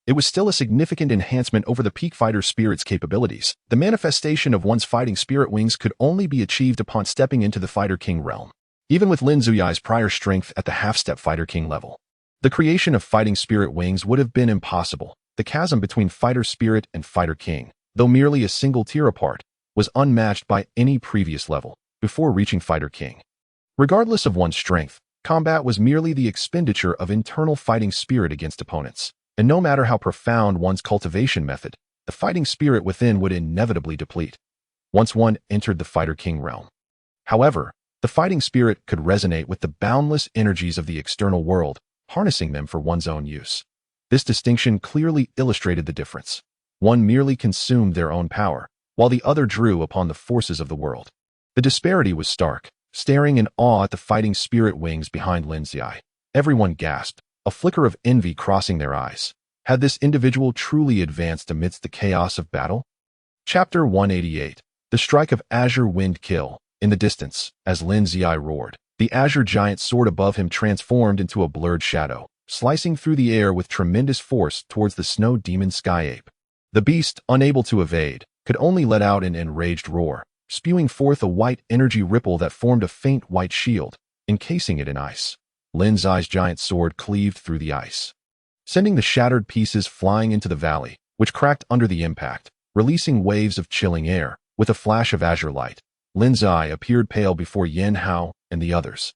it was still a significant enhancement over the peak fighter spirit's capabilities. The manifestation of one's fighting spirit wings could only be achieved upon stepping into the Fighter King realm. Even with Lin Ziyi's prior strength at the half-step Fighter King level, the creation of fighting spirit wings would have been impossible. The chasm between Fighter Spirit and Fighter King, though merely a single tier apart, was unmatched by any previous level before reaching Fighter King. Regardless of one's strength, Combat was merely the expenditure of internal fighting spirit against opponents, and no matter how profound one's cultivation method, the fighting spirit within would inevitably deplete once one entered the Fighter King realm. However, the fighting spirit could resonate with the boundless energies of the external world, harnessing them for one's own use. This distinction clearly illustrated the difference. One merely consumed their own power, while the other drew upon the forces of the world. The disparity was stark. Staring in awe at the fighting spirit wings behind Lin Ziyai, everyone gasped, a flicker of envy crossing their eyes. Had this individual truly advanced amidst the chaos of battle? Chapter 188. The Strike of Azure Wind Kill. In the distance, as Lin Ziyai roared, the azure giant sword above him transformed into a blurred shadow, slicing through the air with tremendous force towards the snow demon sky ape. The beast, unable to evade, could only let out an enraged roar, spewing forth a white energy ripple that formed a faint white shield, encasing it in ice. Lin Ziyai's giant sword cleaved through the ice, sending the shattered pieces flying into the valley, which cracked under the impact, releasing waves of chilling air. With a flash of azure light, Lin Ziyai appeared pale before Yan Hao and the others,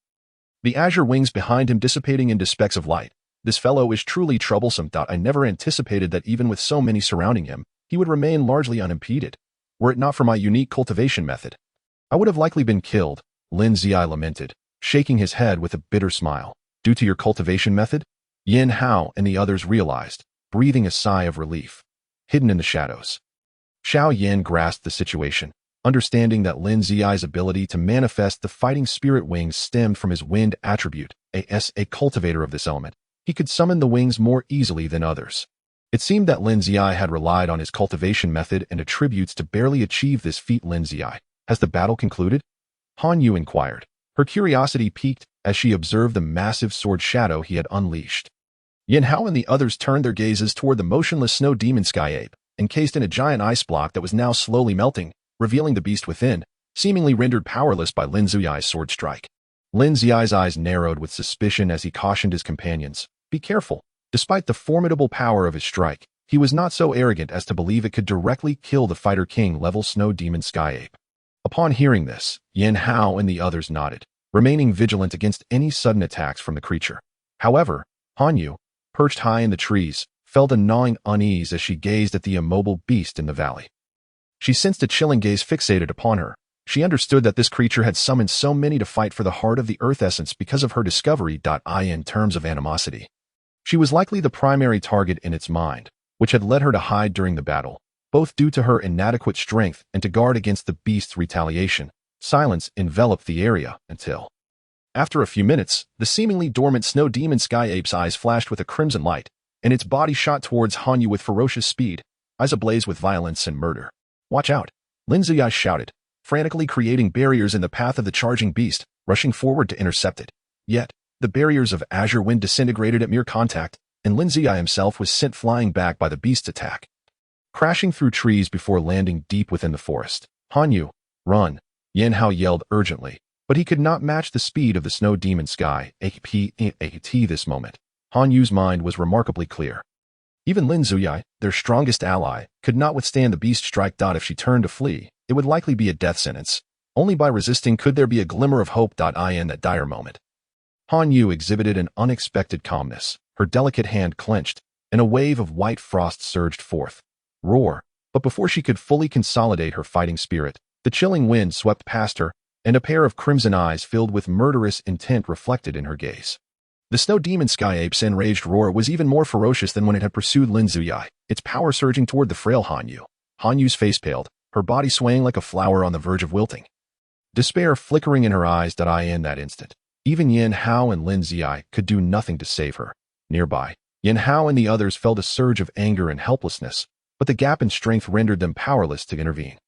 the azure wings behind him dissipating into specks of light. This fellow is truly troublesome. I never anticipated that even with so many surrounding him, he would remain largely unimpeded. Were it not for my unique cultivation method, I would have likely been killed, Lin Ziyai lamented, shaking his head with a bitter smile. Due to your cultivation method? Yan Hao and the others realized, breathing a sigh of relief. Hidden in the shadows, Xiao Yan grasped the situation, understanding that Lin Ziyai's ability to manifest the fighting spirit wings stemmed from his wind attribute. As a cultivator of this element, he could summon the wings more easily than others. It seemed that Lin Ziyai had relied on his cultivation method and attributes to barely achieve this feat. Lin Ziyai, has the battle concluded? Han Yu inquired. Her curiosity piqued as she observed the massive sword shadow he had unleashed. Yan Hao and the others turned their gazes toward the motionless snow demon sky ape, encased in a giant ice block that was now slowly melting, revealing the beast within, seemingly rendered powerless by Lin Ziyai's sword strike. Lin Ziyai's eyes narrowed with suspicion as he cautioned his companions, "Be careful." Despite the formidable power of his strike, he was not so arrogant as to believe it could directly kill the Fighter King-level snow demon sky ape. Upon hearing this, Yan Hao and the others nodded, remaining vigilant against any sudden attacks from the creature. However, Han Yu, perched high in the trees, felt a gnawing unease as she gazed at the immobile beast in the valley. She sensed a chilling gaze fixated upon her. She understood that this creature had summoned so many to fight for the heart of the earth essence because of her discovery. In terms of animosity, she was likely the primary target in its mind, which had led her to hide during the battle, both due to her inadequate strength and to guard against the beast's retaliation. Silence enveloped the area until, after a few minutes, the seemingly dormant snow demon sky ape's eyes flashed with a crimson light, and its body shot towards Han Yu with ferocious speed, eyes ablaze with violence and murder. "Watch out!" Lin Ziyai shouted, frantically creating barriers in the path of the charging beast, rushing forward to intercept it. Yet, the barriers of azure wind disintegrated at mere contact, and Lin Ziyai himself was sent flying back by the beast's attack, crashing through trees before landing deep within the forest. "Han Yu, run!" Yan Hao yelled urgently, but he could not match the speed of the snow demon sky ape. This moment, Han Yu's mind was remarkably clear. Even Lin Ziyai, their strongest ally, could not withstand the beast's strike. If she turned to flee, it would likely be a death sentence. Only by resisting could there be a glimmer of hope. In that dire moment, Han Yu exhibited an unexpected calmness. Her delicate hand clenched, and a wave of white frost surged forth. Roar! But before she could fully consolidate her fighting spirit, the chilling wind swept past her, and a pair of crimson eyes filled with murderous intent reflected in her gaze. The snow demon sky ape's enraged roar was even more ferocious than when it had pursued Lin Ziyai, its power surging toward the frail Han Yu. Han Yu's face paled, her body swaying like a flower on the verge of wilting, despair flickering in her eyes. In that instant, even Yan Hao and Lin Ziyai could do nothing to save her. Nearby, Yan Hao and the others felt a surge of anger and helplessness, but the gap in strength rendered them powerless to intervene.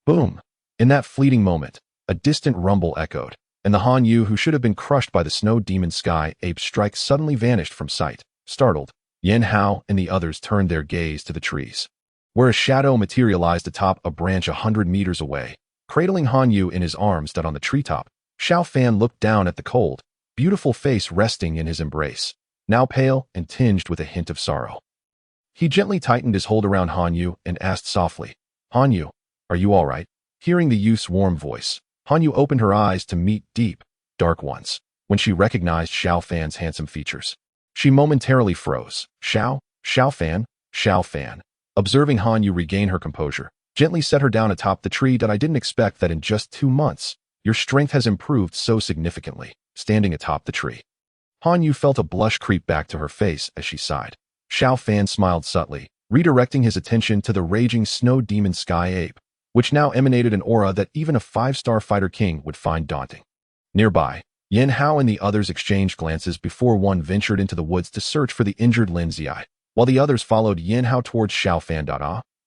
Boom! In that fleeting moment, a distant rumble echoed, and the Han Yu who should have been crushed by the snow demon sky ape's strike suddenly vanished from sight. Startled, Yan Hao and the others turned their gaze to the trees, where a shadow materialized atop a branch 100 meters away, cradling Han Yu in his arms. On the treetop, Xiao Fan looked down at the cold, beautiful face resting in his embrace, now pale and tinged with a hint of sorrow. He gently tightened his hold around Han Yu and asked softly, "Han Yu, are you all right?" Hearing the youth's warm voice, Han Yu opened her eyes to meet deep, dark ones. when she recognized Xiao Fan's handsome features. She momentarily froze. Xiao Fan, Xiao Fan. Observing Han Yu regain her composure, gently set her down atop the tree. That I didn't expect that in just 2 months, your strength has improved so significantly, standing atop the tree. Han Yu felt a blush creep back to her face as she sighed. Xiao Fan smiled subtly, redirecting his attention to the raging snow demon sky ape, which now emanated an aura that even a 5-star fighter king would find daunting. Nearby, Yin Hao and the others exchanged glances before one ventured into the woods to search for the injured Lin Ziai, while the others followed Yin Hao towards Xiao Fan.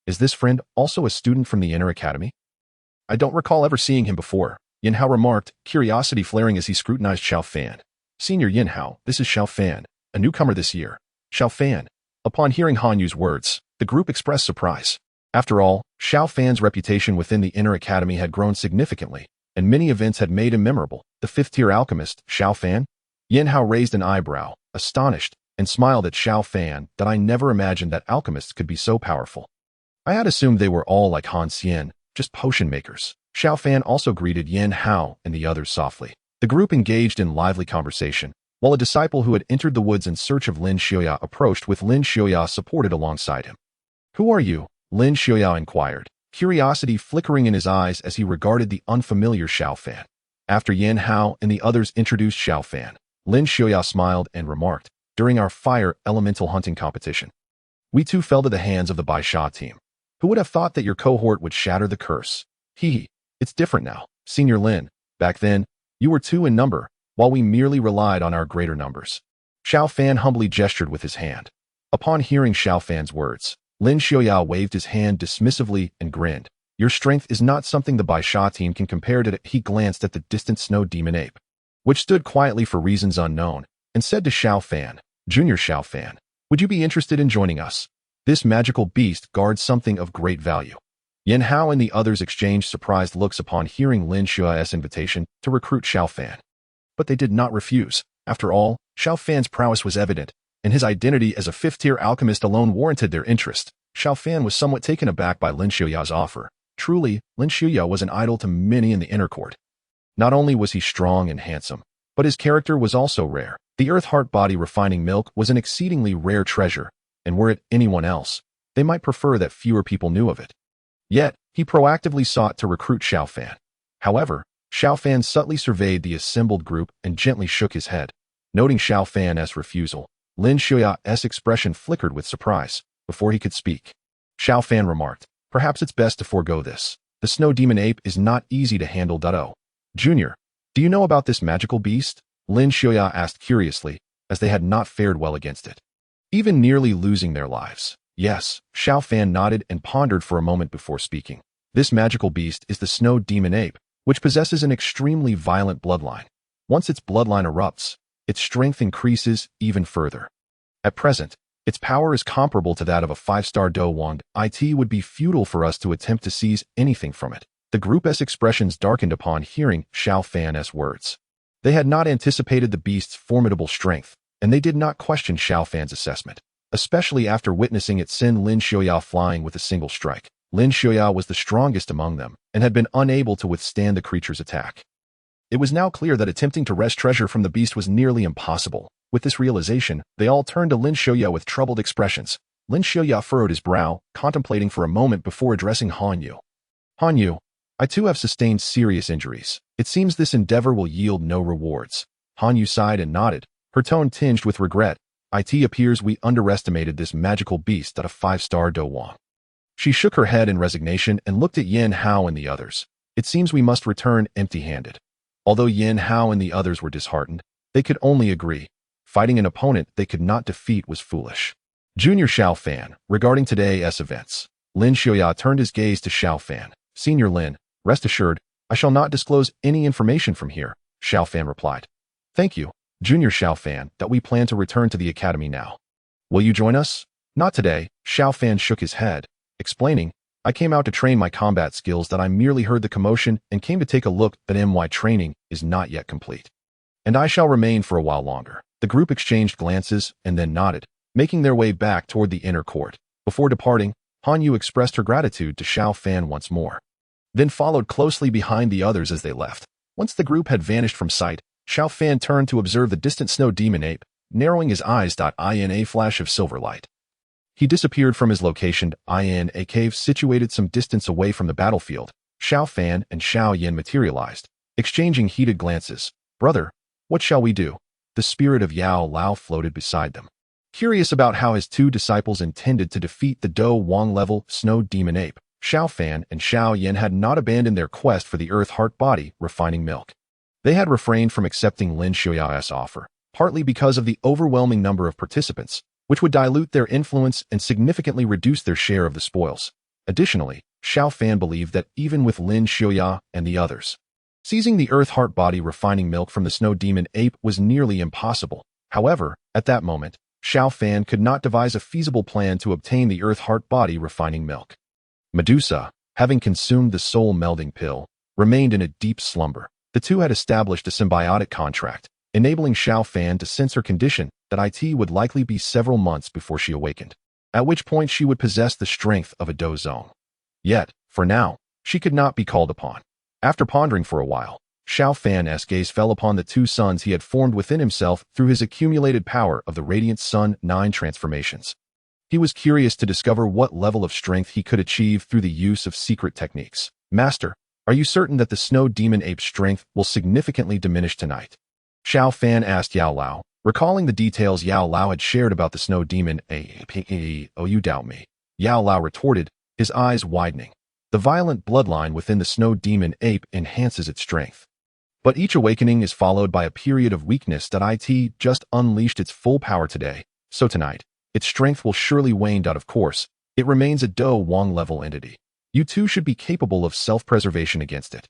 Is this friend also a student from the inner academy? I don't recall ever seeing him before, Yin Hao remarked, curiosity flaring as he scrutinized Xiao Fan. Senior Yin Hao, this is Xiao Fan, a newcomer this year. Xiao Fan. Upon hearing Han Yu's words, the group expressed surprise. After all, Xiao Fan's reputation within the inner academy had grown significantly, and many events had made him memorable. The 5th-tier alchemist, Xiao Fan? Yin Hao raised an eyebrow, astonished, and smiled at Xiao Fan. That I never imagined that alchemists could be so powerful. I had assumed they were all like Han Xian, just potion makers. Xiao Fan also greeted Yin Hao and the others softly. The group engaged in lively conversation, while a disciple who had entered the woods in search of Lin Xiaoya approached with Lin Xiaoya supported alongside him. Who are you? Lin Xiaoya inquired, curiosity flickering in his eyes as he regarded the unfamiliar Xiao Fan. After Yin Hao and the others introduced Xiao Fan, Lin Xiaoya smiled and remarked, during our fire elemental hunting competition, we too fell to the hands of the Bai Sha team. Who would have thought that your cohort would shatter the curse? It's different now, Senior Lin. Back then, you were 2 in number, while we merely relied on our greater numbers. Xiao Fan humbly gestured with his hand. Upon hearing Xiao Fan's words, Lin Xiaoya waved his hand dismissively and grinned. Your strength is not something the Bai Sha team can compare to. He glanced at the distant snow demon ape, which stood quietly for reasons unknown, and said to Xiao Fan, Junior Xiao Fan, would you be interested in joining us? This magical beast guards something of great value. Yin Hao and the others exchanged surprised looks upon hearing Lin Xiaoya's invitation to recruit Xiao Fan. But they did not refuse. After all, Xiao Fan's prowess was evident, and his identity as a 5th-tier alchemist alone warranted their interest. Xiao Fan was somewhat taken aback by Lin Xiaoya's offer. Truly, Lin Xiaoya was an idol to many in the inner court. Not only was he strong and handsome, but his character was also rare. The earth heart body refining milk was an exceedingly rare treasure, and were it anyone else, they might prefer that fewer people knew of it. Yet, he proactively sought to recruit Xiao Fan. However, Xiao Fan subtly surveyed the assembled group and gently shook his head. Noting Xiao Fan's refusal, Lin Xiaoya's expression flickered with surprise. Before he could speak, Xiao Fan remarked, perhaps it's best to forego this. The snow demon ape is not easy to handle. Junior, do you know about this magical beast? Lin Xiaoya asked curiously, as they had not fared well against it, even nearly losing their lives. Yes, Xiao Fan nodded and pondered for a moment before speaking. This magical beast is the snow demon ape, which possesses an extremely violent bloodline. Once its bloodline erupts, its strength increases even further. At present, its power is comparable to that of a 5-star Dou wand. It would be futile for us to attempt to seize anything from it. The group's expressions darkened upon hearing Xiao Fan's words. They had not anticipated the beast's formidable strength, and they did not question Xiao Fan's assessment, especially after witnessing it send Lin Xiaoya flying with a single strike. Lin Xiaoya was the strongest among them, and had been unable to withstand the creature's attack. It was now clear that attempting to wrest treasure from the beast was nearly impossible. With this realization, they all turned to Lin Xiaoya with troubled expressions. Lin Xiaoya furrowed his brow, contemplating for a moment before addressing Han Yu. Han Yu, I too have sustained serious injuries. It seems this endeavor will yield no rewards. Han Yu sighed and nodded, her tone tinged with regret. It appears we underestimated this magical beast at a 5-star Dou wand. She shook her head in resignation and looked at Yin Hao and the others. It seems we must return empty-handed. Although Yin Hao and the others were disheartened, they could only agree. Fighting an opponent they could not defeat was foolish. Junior Xiao Fan, regarding today's events, Lin Xiaoya turned his gaze to Xiao Fan. Senior Lin, rest assured, I shall not disclose any information from here, Xiao Fan replied. Thank you, Junior Xiao Fan, that we plan to return to the academy now. Will you join us? Not today, Xiao Fan shook his head, explaining, I came out to train my combat skills. That I merely heard the commotion and came to take a look. That my training is not yet complete. And I shall remain for a while longer. The group exchanged glances and then nodded, making their way back toward the inner court. Before departing, Han Yu expressed her gratitude to Xiao Fan once more, then followed closely behind the others as they left. Once the group had vanished from sight, Xiao Fan turned to observe the distant snow demon ape, narrowing his eyes. In a flash of silver light, he disappeared from his location in a cave situated some distance away from the battlefield. Xiao Fan and Xiao Yan materialized, exchanging heated glances. "Brother, what shall we do?" The spirit of Yao Lao floated beside them, curious about how his two disciples intended to defeat the Dou Wang-level snow demon ape. Xiao Fan and Xiao Yan had not abandoned their quest for the earth heart body refining milk. They had refrained from accepting Lin Xiaoya's offer, partly because of the overwhelming number of participants, which would dilute their influence and significantly reduce their share of the spoils. Additionally, Xiao Fan believed that even with Lin Xiaoya and the others, seizing the earth heart body refining milk from the snow demon ape was nearly impossible. However, at that moment, Xiao Fan could not devise a feasible plan to obtain the earth heart body refining milk. Medusa, having consumed the soul-melding pill, remained in a deep slumber. The two had established a symbiotic contract, enabling Xiao Fan to sense her condition that it would likely be several months before she awakened, at which point she would possess the strength of a Dou zone. Yet, for now, she could not be called upon. After pondering for a while, Xiao Fan's gaze fell upon the two suns he had formed within himself through his accumulated power of the Radiant Sun 9 transformations. He was curious to discover what level of strength he could achieve through the use of secret techniques. "Master, are you certain that the snow demon ape's strength will significantly diminish tonight?" Xiao Fan asked Yao Lao, recalling the details Yao Lao had shared about the snow demon ape. "Oh, you doubt me?" Yao Lao retorted, his eyes widening. "The violent bloodline within the snow demon ape enhances its strength. But each awakening is followed by a period of weakness that it just unleashed its full power today, so tonight, its strength will surely wane. Of course, it remains a Dou Wang-level entity. You two should be capable of self-preservation against it.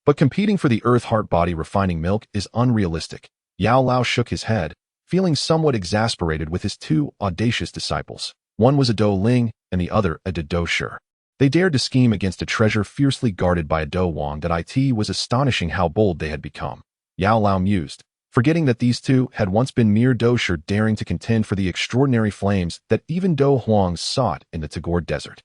But competing for the earth heart body refining milk is unrealistic." Yao Lao shook his head, feeling somewhat exasperated with his two audacious disciples. One was a Dou Ling, and the other a Dou Shi. They dared to scheme against a treasure fiercely guarded by a Dou Wang. It was astonishing how bold they had become. Yao Lao mused, forgetting that these two had once been mere Dou Shi daring to contend for the extraordinary flames that even Dou Huang sought in the Tagore Desert.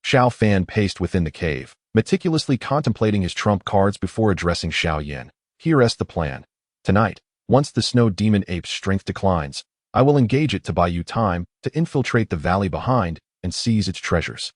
Xiao Fan paced within the cave, meticulously contemplating his trump cards before addressing Xiao Yan. "Here's the plan. Tonight, once the snow demon ape's strength declines, I will engage it to buy you time to infiltrate the valley behind and seize its treasures."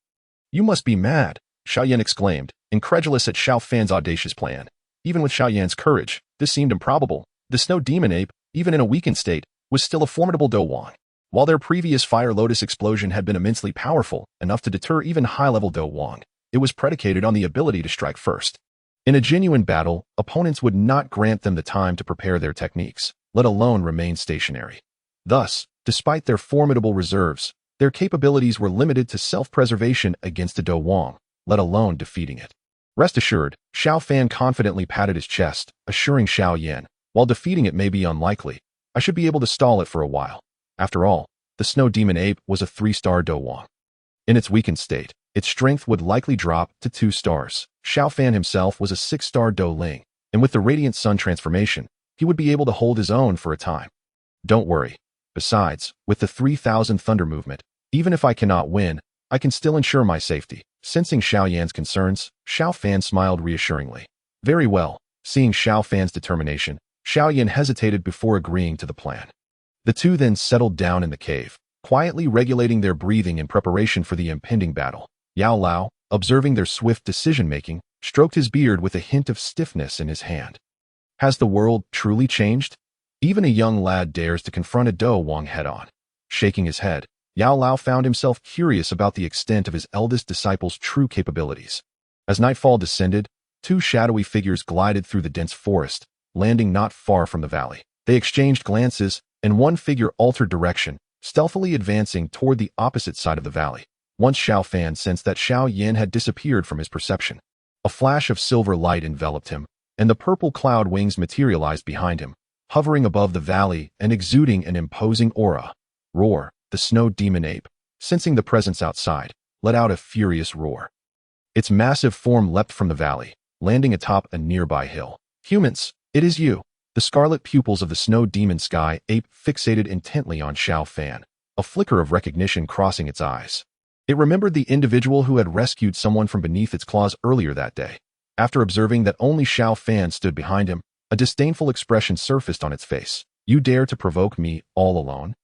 "You must be mad," Xiao Yan exclaimed, incredulous at Xiao Fan's audacious plan. Even with Xiao Yan's courage, this seemed improbable. The snow demon ape, even in a weakened state, was still a formidable Dou Wang. While their previous fire lotus explosion had been immensely powerful, enough to deter even high-level Dou Wang, it was predicated on the ability to strike first. In a genuine battle, opponents would not grant them the time to prepare their techniques, let alone remain stationary. Thus, despite their formidable reserves, their capabilities were limited to self-preservation against a Dou Wang, let alone defeating it. Rest assured, Xiao Fan confidently patted his chest, assuring Xiao Yan, "While defeating it may be unlikely, I should be able to stall it for a while. After all, the snow demon ape was a 3-star Dou Wang. In its weakened state, its strength would likely drop to 2 stars. Xiao Fan himself was a 6-star Dou Ling, and with the Radiant Sun transformation, he would be able to hold his own for a time. Don't worry. Besides, with the 3,000 Thunder movement, even if I cannot win, I can still ensure my safety." Sensing Xiao Yan's concerns, Xiao Fan smiled reassuringly. "Very well." Seeing Xiao Fan's determination, Xiao Yan hesitated before agreeing to the plan. The two then settled down in the cave, quietly regulating their breathing in preparation for the impending battle. Yao Lao, observing their swift decision-making, stroked his beard with a hint of stiffness in his hand. Has the world truly changed? Even a young lad dares to confront a Dou Wang head-on. Shaking his head, Yao Lao found himself curious about the extent of his eldest disciple's true capabilities. As nightfall descended, two shadowy figures glided through the dense forest, landing not far from the valley. They exchanged glances, and one figure altered direction, stealthily advancing toward the opposite side of the valley. Once Xiao Fan sensed that Xiao Yan had disappeared from his perception. A flash of silver light enveloped him, and the purple cloud wings materialized behind him, hovering above the valley and exuding an imposing aura. Roar, the snow demon ape, sensing the presence outside, let out a furious roar. Its massive form leapt from the valley, landing atop a nearby hill. "Humans, it is you." The scarlet pupils of the snow demon sky ape fixated intently on Xiao Fan, a flicker of recognition crossing its eyes. It remembered the individual who had rescued someone from beneath its claws earlier that day. After observing that only Xiao Fan stood behind him, A disdainful expression surfaced on its face. You dare to provoke me all alone?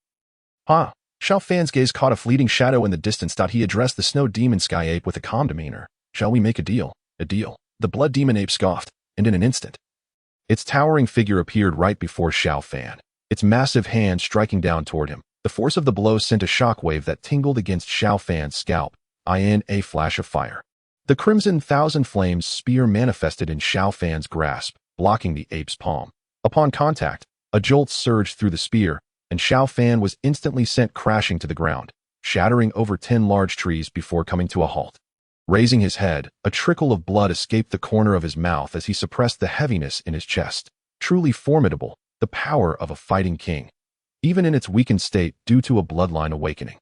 Huh? Xiao Fan's gaze caught a fleeting shadow in the distance. He addressed the snow demon sky ape with a calm demeanor. Shall we make a deal? A deal? The blood demon ape scoffed, and in an instant, its towering figure appeared right before Xiao Fan, its massive hand striking down toward him. The force of the blow sent a shockwave that tingled against Xiao Fan's scalp, in a flash of fire. The crimson thousand flames spear manifested in Xiao Fan's grasp, blocking the ape's palm. Upon contact, a jolt surged through the spear, and Xiao Fan was instantly sent crashing to the ground, shattering over 10 large trees before coming to a halt. Raising his head, a trickle of blood escaped the corner of his mouth as he suppressed the heaviness in his chest. Truly formidable, the power of a fighting king, even in its weakened state due to a bloodline awakening.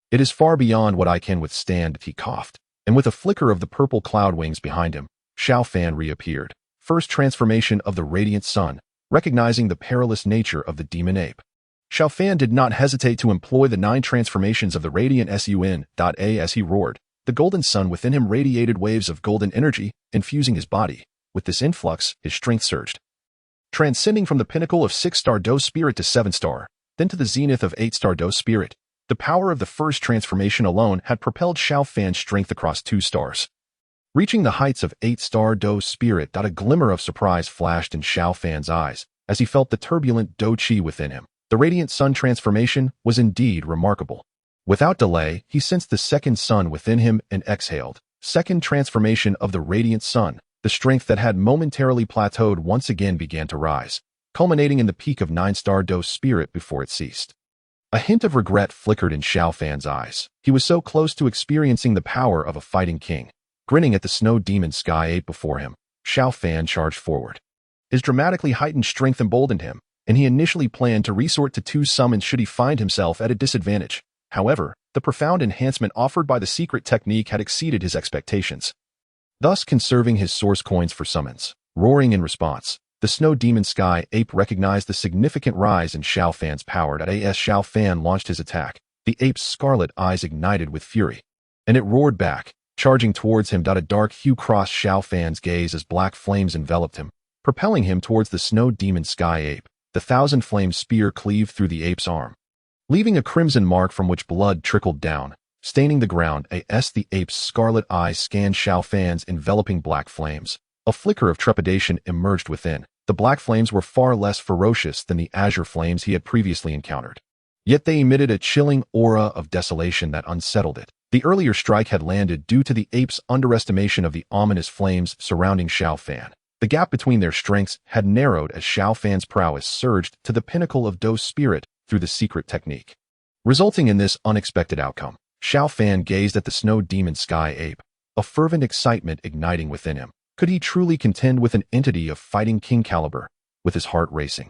It is far beyond what I can withstand, he coughed, and with a flicker of the purple cloud wings behind him, Xiao Fan reappeared. First transformation of the radiant sun, recognizing the perilous nature of the demon ape. Xiao Fan did not hesitate to employ the 9 transformations of the radiant sun. As he roared. The golden sun within him radiated waves of golden energy, infusing his body. With this influx, his strength surged, transcending from the pinnacle of 6-star Dou spirit to 7-star, then to the zenith of 8-star Dou spirit. The power of the first transformation alone had propelled Xiao Fan's strength across 2 stars. Reaching the heights of 8-star Dou spirit. A glimmer of surprise flashed in Xiao Fan's eyes as he felt the turbulent Dou Qi within him. The radiant sun transformation was indeed remarkable. Without delay, he sensed the second sun within him and exhaled. Second transformation of the radiant sun. The strength that had momentarily plateaued once again began to rise, culminating in the peak of 9-star Dou spirit before it ceased. A hint of regret flickered in Xiao Fan's eyes. He was so close to experiencing the power of a fighting king. Grinning at the snow demon sky ape before him, Xiao Fan charged forward. His dramatically heightened strength emboldened him, and he initially planned to resort to 2 summons should he find himself at a disadvantage. However, the profound enhancement offered by the secret technique had exceeded his expectations, thus conserving his source coins for summons. Roaring in response, the snow demon sky ape recognized the significant rise in Xiao Fan's power. As Xiao Fan launched his attack, the ape's scarlet eyes ignited with fury, and it roared back, charging towards him. A dark hue crossed Xiao Fan's gaze as black flames enveloped him, propelling him towards the snow demon sky ape. The 1,000-flame spear cleaved through the ape's arm, leaving a crimson mark from which blood trickled down, staining the ground. The ape's scarlet eyes scanned Xiao Fan's enveloping black flames. A flicker of trepidation emerged within. The black flames were far less ferocious than the azure flames he had previously encountered. Yet they emitted a chilling aura of desolation that unsettled it. The earlier strike had landed due to the ape's underestimation of the ominous flames surrounding Xiao Fan. The gap between their strengths had narrowed as Xiao Fan's prowess surged to the pinnacle of Dou spirit through the secret technique. Resulting in this unexpected outcome, Xiao Fan gazed at the snow demon sky ape, a fervent excitement igniting within him. Could he truly contend with an entity of fighting king caliber? With his heart racing,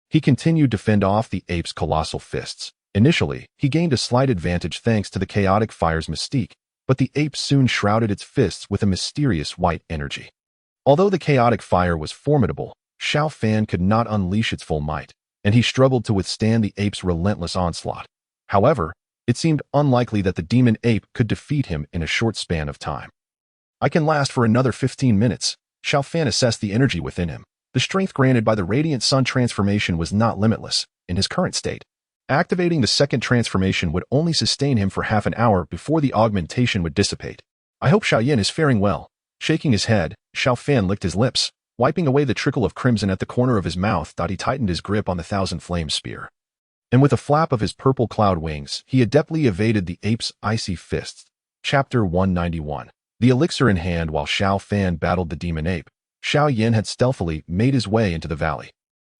he continued to fend off the ape's colossal fists. Initially, he gained a slight advantage thanks to the chaotic fire's mystique, but the ape soon shrouded its fists with a mysterious white energy. Although the chaotic fire was formidable, Xiao Fan could not unleash its full might, and he struggled to withstand the ape's relentless onslaught. However, it seemed unlikely that the demon ape could defeat him in a short span of time. I can last for another 15 minutes. Xiao Fan assessed the energy within him. The strength granted by the radiant sun transformation was not limitless in his current state. Activating the second transformation would only sustain him for half an hour before the augmentation would dissipate. I hope Xiao Yan is faring well. Shaking his head, Xiao Fan licked his lips, wiping away the trickle of crimson at the corner of his mouth. He tightened his grip on the 1,000-flame spear, and with a flap of his purple cloud wings, he adeptly evaded the ape's icy fists. Chapter 191. The elixir in hand. While Xiao Fan battled the demon ape, Xiao Yan had stealthily made his way into the valley.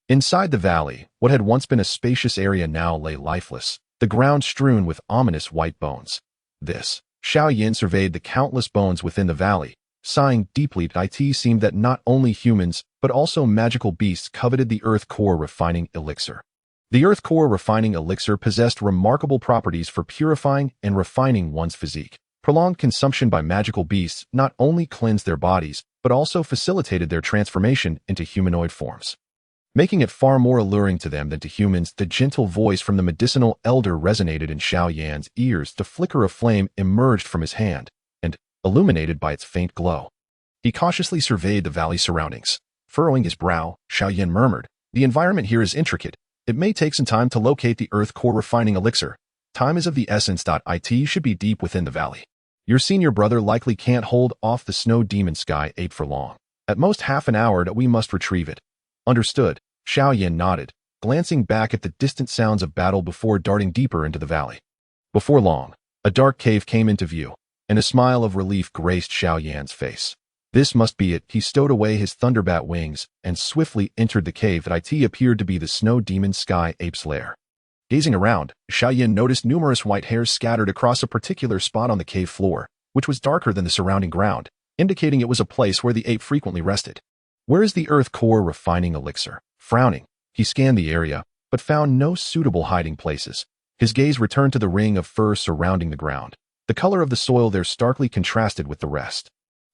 Inside the valley, what had once been a spacious area now lay lifeless, the ground strewn with ominous white bones. Xiao Yan surveyed the countless bones within the valley, sighing deeply. It seemed that not only humans, but also magical beasts coveted the Earth Core Refining Elixir. The Earth Core Refining Elixir possessed remarkable properties for purifying and refining one's physique. Prolonged consumption by magical beasts not only cleansed their bodies, but also facilitated their transformation into humanoid forms, making it far more alluring to them than to humans. The gentle voice from the medicinal elder resonated in Xiao Yan's ears. The flicker of flame emerged from his hand, and, illuminated by its faint glow, he cautiously surveyed the valley surroundings. Furrowing his brow, Xiao Yan murmured, "The environment here is intricate. It may take some time to locate the earth core refining elixir. Time is of the essence. It should be deep within the valley. Your senior brother likely can't hold off the snow demon sky ape for long. At most half an hour we must retrieve it." Understood, Xiao Yan nodded, glancing back at the distant sounds of battle before darting deeper into the valley. Before long, a dark cave came into view, and a smile of relief graced Xiao Yan's face. This must be it. He stowed away his thunderbat wings and swiftly entered the cave that appeared to be the snow demon sky ape's lair. Gazing around, Xiao Yan noticed numerous white hairs scattered across a particular spot on the cave floor, which was darker than the surrounding ground, indicating it was a place where the ape frequently rested. "Where is the earth core refining elixir?" Frowning, he scanned the area, but found no suitable hiding places. His gaze returned to the ring of fur surrounding the ground. The color of the soil there starkly contrasted with the rest.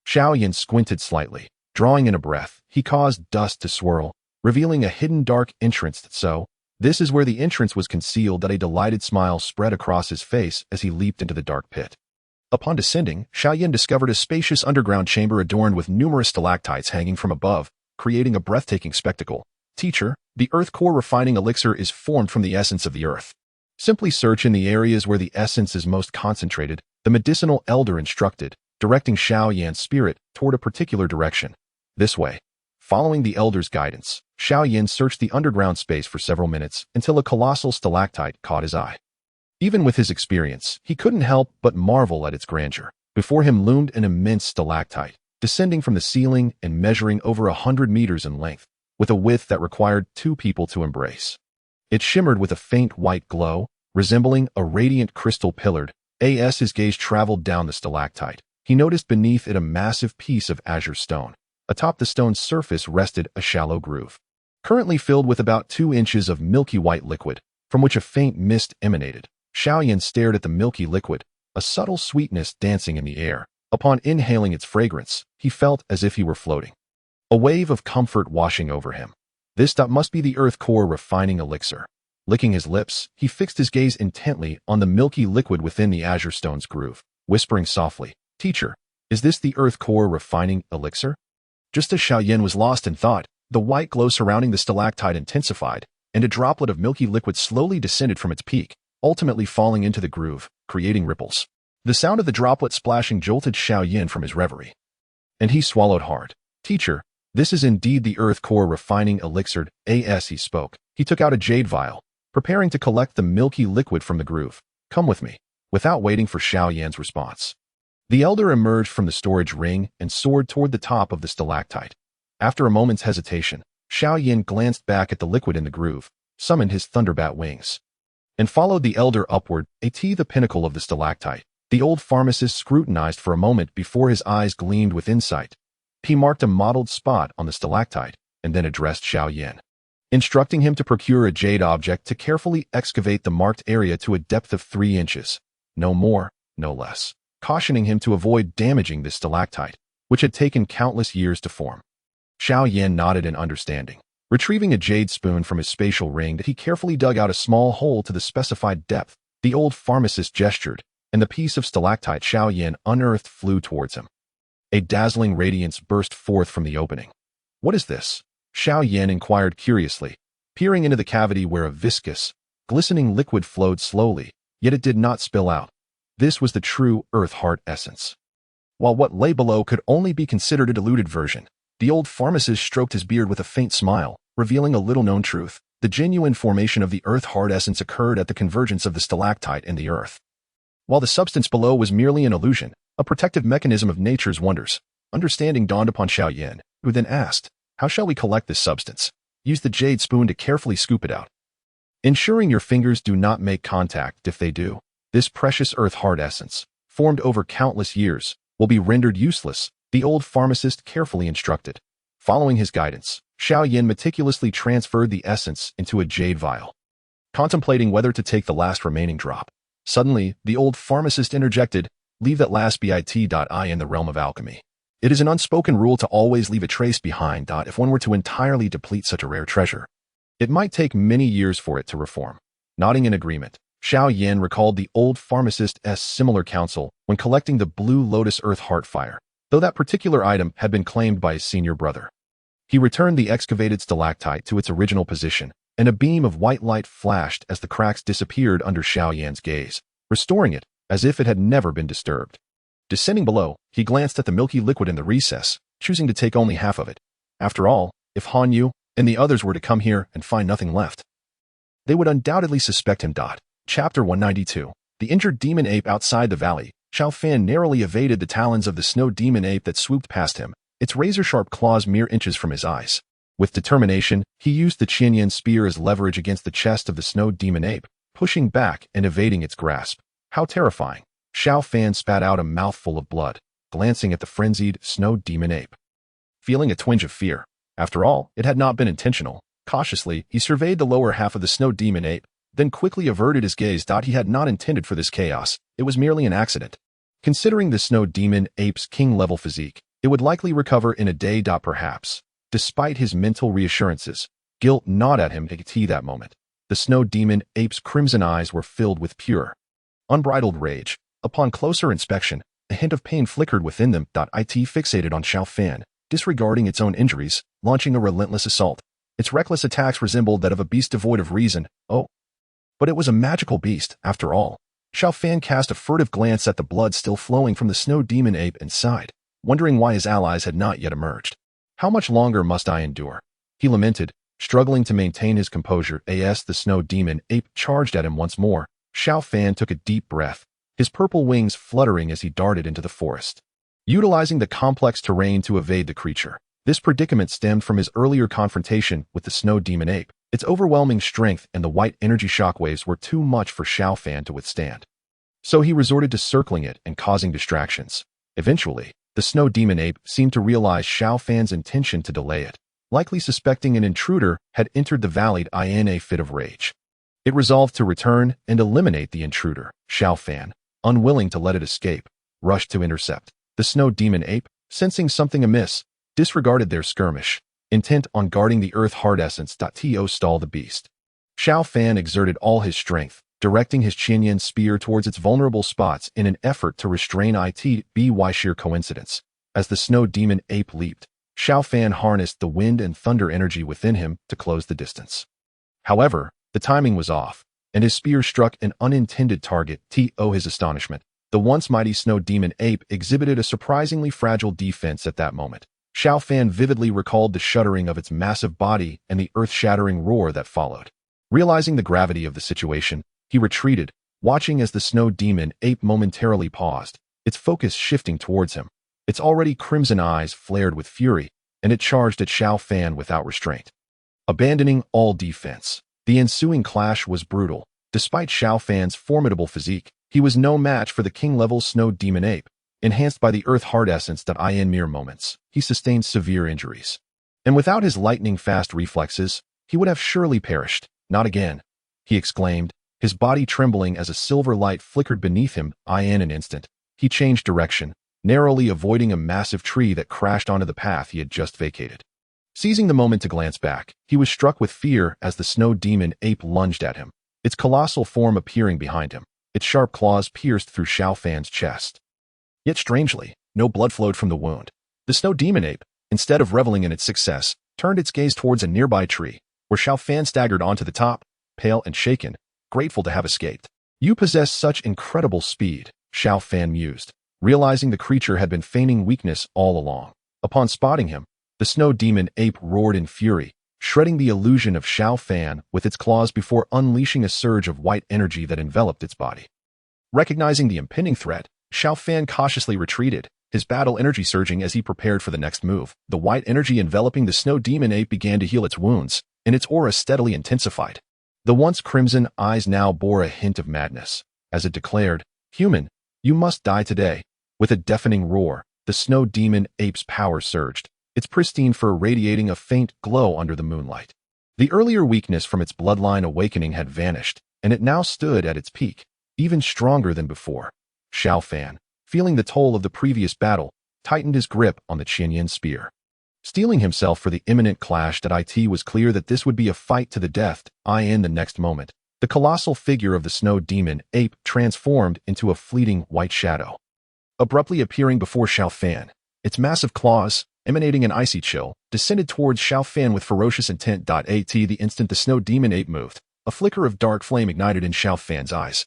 Xiao Yan squinted slightly. Drawing in a breath, he caused dust to swirl, revealing a hidden dark entrance. This is where the entrance was concealed. A delighted smile spread across his face as he leaped into the dark pit. Upon descending, Xiao Yan discovered a spacious underground chamber adorned with numerous stalactites hanging from above, creating a breathtaking spectacle. "Teacher, the earth core refining elixir is formed from the essence of the earth. Simply search in the areas where the essence is most concentrated," the medicinal elder instructed, directing Xiao Yan's spirit toward a particular direction. This way. Following the elder's guidance, Xiao Yan searched the underground space for several minutes until a colossal stalactite caught his eye. Even with his experience, he couldn't help but marvel at its grandeur. Before him loomed an immense stalactite, descending from the ceiling and measuring over 100 meters in length, with a width that required 2 people to embrace. It shimmered with a faint white glow, resembling a radiant crystal pillared. As his gaze traveled down the stalactite, he noticed beneath it a massive piece of azure stone. Atop the stone's surface rested a shallow groove, currently filled with about 2 inches of milky white liquid, from which a faint mist emanated. Xiao Yan stared at the milky liquid, a subtle sweetness dancing in the air. Upon inhaling its fragrance, he felt as if he were floating. A wave of comfort washing over him. This must be the earth core refining elixir. Licking his lips, he fixed his gaze intently on the milky liquid within the azure stone's groove, whispering softly, "Teacher, is this the earth core refining elixir?" Just as Xiao Yan was lost in thought, the white glow surrounding the stalactite intensified, and a droplet of milky liquid slowly descended from its peak, ultimately falling into the groove, creating ripples. The sound of the droplet splashing jolted Xiao Yan from his reverie, and he swallowed hard. "Teacher, this is indeed the earth core refining elixir." As he spoke, he took out a jade vial, preparing to collect the milky liquid from the groove. "Come with me." Without waiting for Xiao Yan's response, the elder emerged from the storage ring and soared toward the top of the stalactite. After a moment's hesitation, Xiao Yan glanced back at the liquid in the groove, summoned his thunderbat wings, and followed the elder upward, to the pinnacle of the stalactite. The old pharmacist scrutinized for a moment before his eyes gleamed with insight. He marked a mottled spot on the stalactite, and then addressed Xiao Yan, instructing him to procure a jade object to carefully excavate the marked area to a depth of 3 inches. No more, no less, cautioning him to avoid damaging this stalactite, which had taken countless years to form. Xiao Yan nodded in understanding. Retrieving a jade spoon from his spatial ring, he carefully dug out a small hole to the specified depth. The old pharmacist gestured, and the piece of stalactite Xiao Yan unearthed flew towards him. A dazzling radiance burst forth from the opening. "What is this?" Xiao Yan inquired curiously, peering into the cavity where a viscous, glistening liquid flowed slowly, yet it did not spill out. This was the true earth heart essence. While what lay below could only be considered a diluted version, the old pharmacist stroked his beard with a faint smile, revealing a little-known truth. The genuine formation of the earth heart essence occurred at the convergence of the stalactite and the earth, while the substance below was merely an illusion, a protective mechanism of nature's wonders. Understanding dawned upon Xiao Yan, who then asked, "How shall we collect this substance?" "Use the jade spoon to carefully scoop it out, ensuring your fingers do not make contact. If they do, this precious earth heart essence, formed over countless years, will be rendered useless," the old pharmacist carefully instructed. Following his guidance, Xiao Yan meticulously transferred the essence into a jade vial, contemplating whether to take the last remaining drop. Suddenly, the old pharmacist interjected, "Leave that last bit. In the realm of alchemy, it is an unspoken rule to always leave a trace behind. If one were to entirely deplete such a rare treasure, it might take many years for it to reform." Nodding in agreement, Xiao Yan recalled the old pharmacist's similar counsel when collecting the blue lotus earth heart fire, though that particular item had been claimed by his senior brother. He returned the excavated stalactite to its original position, and a beam of white light flashed as the cracks disappeared under Xiao Yan's gaze, restoring it as if it had never been disturbed. Descending below, he glanced at the milky liquid in the recess, choosing to take only half of it. After all, if Han Yu and the others were to come here and find nothing left, they would undoubtedly suspect him. Chapter 192. The injured demon ape outside the valley. Xiao Fan narrowly evaded the talons of the snow demon ape that swooped past him, its razor-sharp claws mere inches from his eyes. With determination, he used the Yan spear as leverage against the chest of the snow demon ape, pushing back and evading its grasp. How terrifying! Xiao Fan spat out a mouthful of blood, glancing at the frenzied snow demon ape, feeling a twinge of fear. After all, it had not been intentional. Cautiously, he surveyed the lower half of the snow demon ape, then quickly averted his gaze. He had not intended for this chaos. It was merely an accident. Considering the snow demon ape's king-level physique, it would likely recover in a day. Perhaps. Despite his mental reassurances, guilt gnawed at him at that moment. The snow demon ape's crimson eyes were filled with pure, unbridled rage. Upon closer inspection, a hint of pain flickered within them. It fixated on Xiao Fan, disregarding its own injuries, launching a relentless assault. Its reckless attacks resembled that of a beast devoid of reason. Oh, but it was a magical beast, after all. Xiao Fan cast a furtive glance at the blood still flowing from the snow demon ape and sighed, wondering why his allies had not yet emerged. How much longer must I endure? He lamented, struggling to maintain his composure. As the snow demon ape charged at him once more, Xiao Fan took a deep breath, his purple wings fluttering as he darted into the forest. Utilizing the complex terrain to evade the creature, this predicament stemmed from his earlier confrontation with the snow demon ape. Its overwhelming strength and the white energy shockwaves were too much for Xiao Fan to withstand. So he resorted to circling it and causing distractions. Eventually, the snow demon ape seemed to realize Xiao Fan's intention to delay it, likely suspecting an intruder had entered the valley in a fit of rage. It resolved to return and eliminate the intruder. Xiao Fan, unwilling to let it escape, rushed to intercept. The snow demon ape, sensing something amiss, disregarded their skirmish, intent on guarding the earth hard essence. To stall the beast. Xiao Fan exerted all his strength, directing his Yan spear towards its vulnerable spots in an effort to restrain it. By sheer coincidence, as the snow demon ape leaped, Xiao Fan harnessed the wind and thunder energy within him to close the distance. However, the timing was off, and his spear struck an unintended target. To his astonishment, the once mighty snow demon ape exhibited a surprisingly fragile defense at that moment. Xiao Fan vividly recalled the shuddering of its massive body and the earth-shattering roar that followed. Realizing the gravity of the situation, he retreated, watching as the snow demon ape momentarily paused, its focus shifting towards him. Its already crimson eyes flared with fury, and it charged at Xiao Fan without restraint. Abandoning all defense, the ensuing clash was brutal. Despite Xiao Fan's formidable physique, he was no match for the king-level snow demon ape. Enhanced by the earth-hard essence. In mere moments, he sustained severe injuries. And without his lightning-fast reflexes, he would have surely perished. Not again, he exclaimed, his body trembling as a silver light flickered beneath him. In an instant, he changed direction, narrowly avoiding a massive tree that crashed onto the path he had just vacated. Seizing the moment to glance back, he was struck with fear as the snow demon ape lunged at him, its colossal form appearing behind him. Its sharp claws pierced through Xiao Fan's chest. Yet strangely, no blood flowed from the wound. The snow demon ape, instead of reveling in its success, turned its gaze towards a nearby tree, where Xiao Fan staggered onto the top, pale and shaken, grateful to have escaped. You possess such incredible speed, Xiao Fan mused, realizing the creature had been feigning weakness all along. Upon spotting him, the snow demon ape roared in fury, shredding the illusion of Xiao Fan with its claws before unleashing a surge of white energy that enveloped its body. Recognizing the impending threat, Xiao Fan cautiously retreated, his battle energy surging as he prepared for the next move. The white energy enveloping the snow demon ape began to heal its wounds, and its aura steadily intensified. The once crimson eyes now bore a hint of madness, as it declared, "Human, you must die today." With a deafening roar, the snow demon ape's power surged, its pristine fur radiating a faint glow under the moonlight. The earlier weakness from its bloodline awakening had vanished, and it now stood at its peak, even stronger than before. Xiao Fan, feeling the toll of the previous battle, tightened his grip on the Yan spear. Steeling himself for the imminent clash. It was clear that this would be a fight to the death. In the next moment, the colossal figure of the snow demon ape transformed into a fleeting white shadow, abruptly appearing before Xiao Fan, its massive claws, emanating an icy chill, descended towards Xiao Fan with ferocious intent. At the instant the snow demon ape moved, a flicker of dark flame ignited in Xiao Fan's eyes,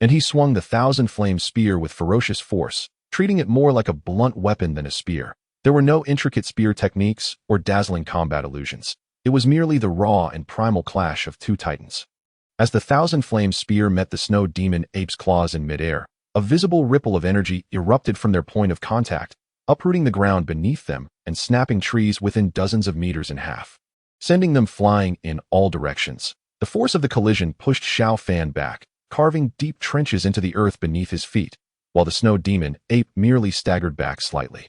and he swung the thousand-flame spear with ferocious force, treating it more like a blunt weapon than a spear. There were no intricate spear techniques or dazzling combat illusions. It was merely the raw and primal clash of two titans. As the thousand-flame spear met the snow demon ape's claws in midair, a visible ripple of energy erupted from their point of contact, uprooting the ground beneath them and snapping trees within dozens of meters in half, sending them flying in all directions. The force of the collision pushed Xiao Fan back, carving deep trenches into the earth beneath his feet, while the snow demon ape merely staggered back slightly,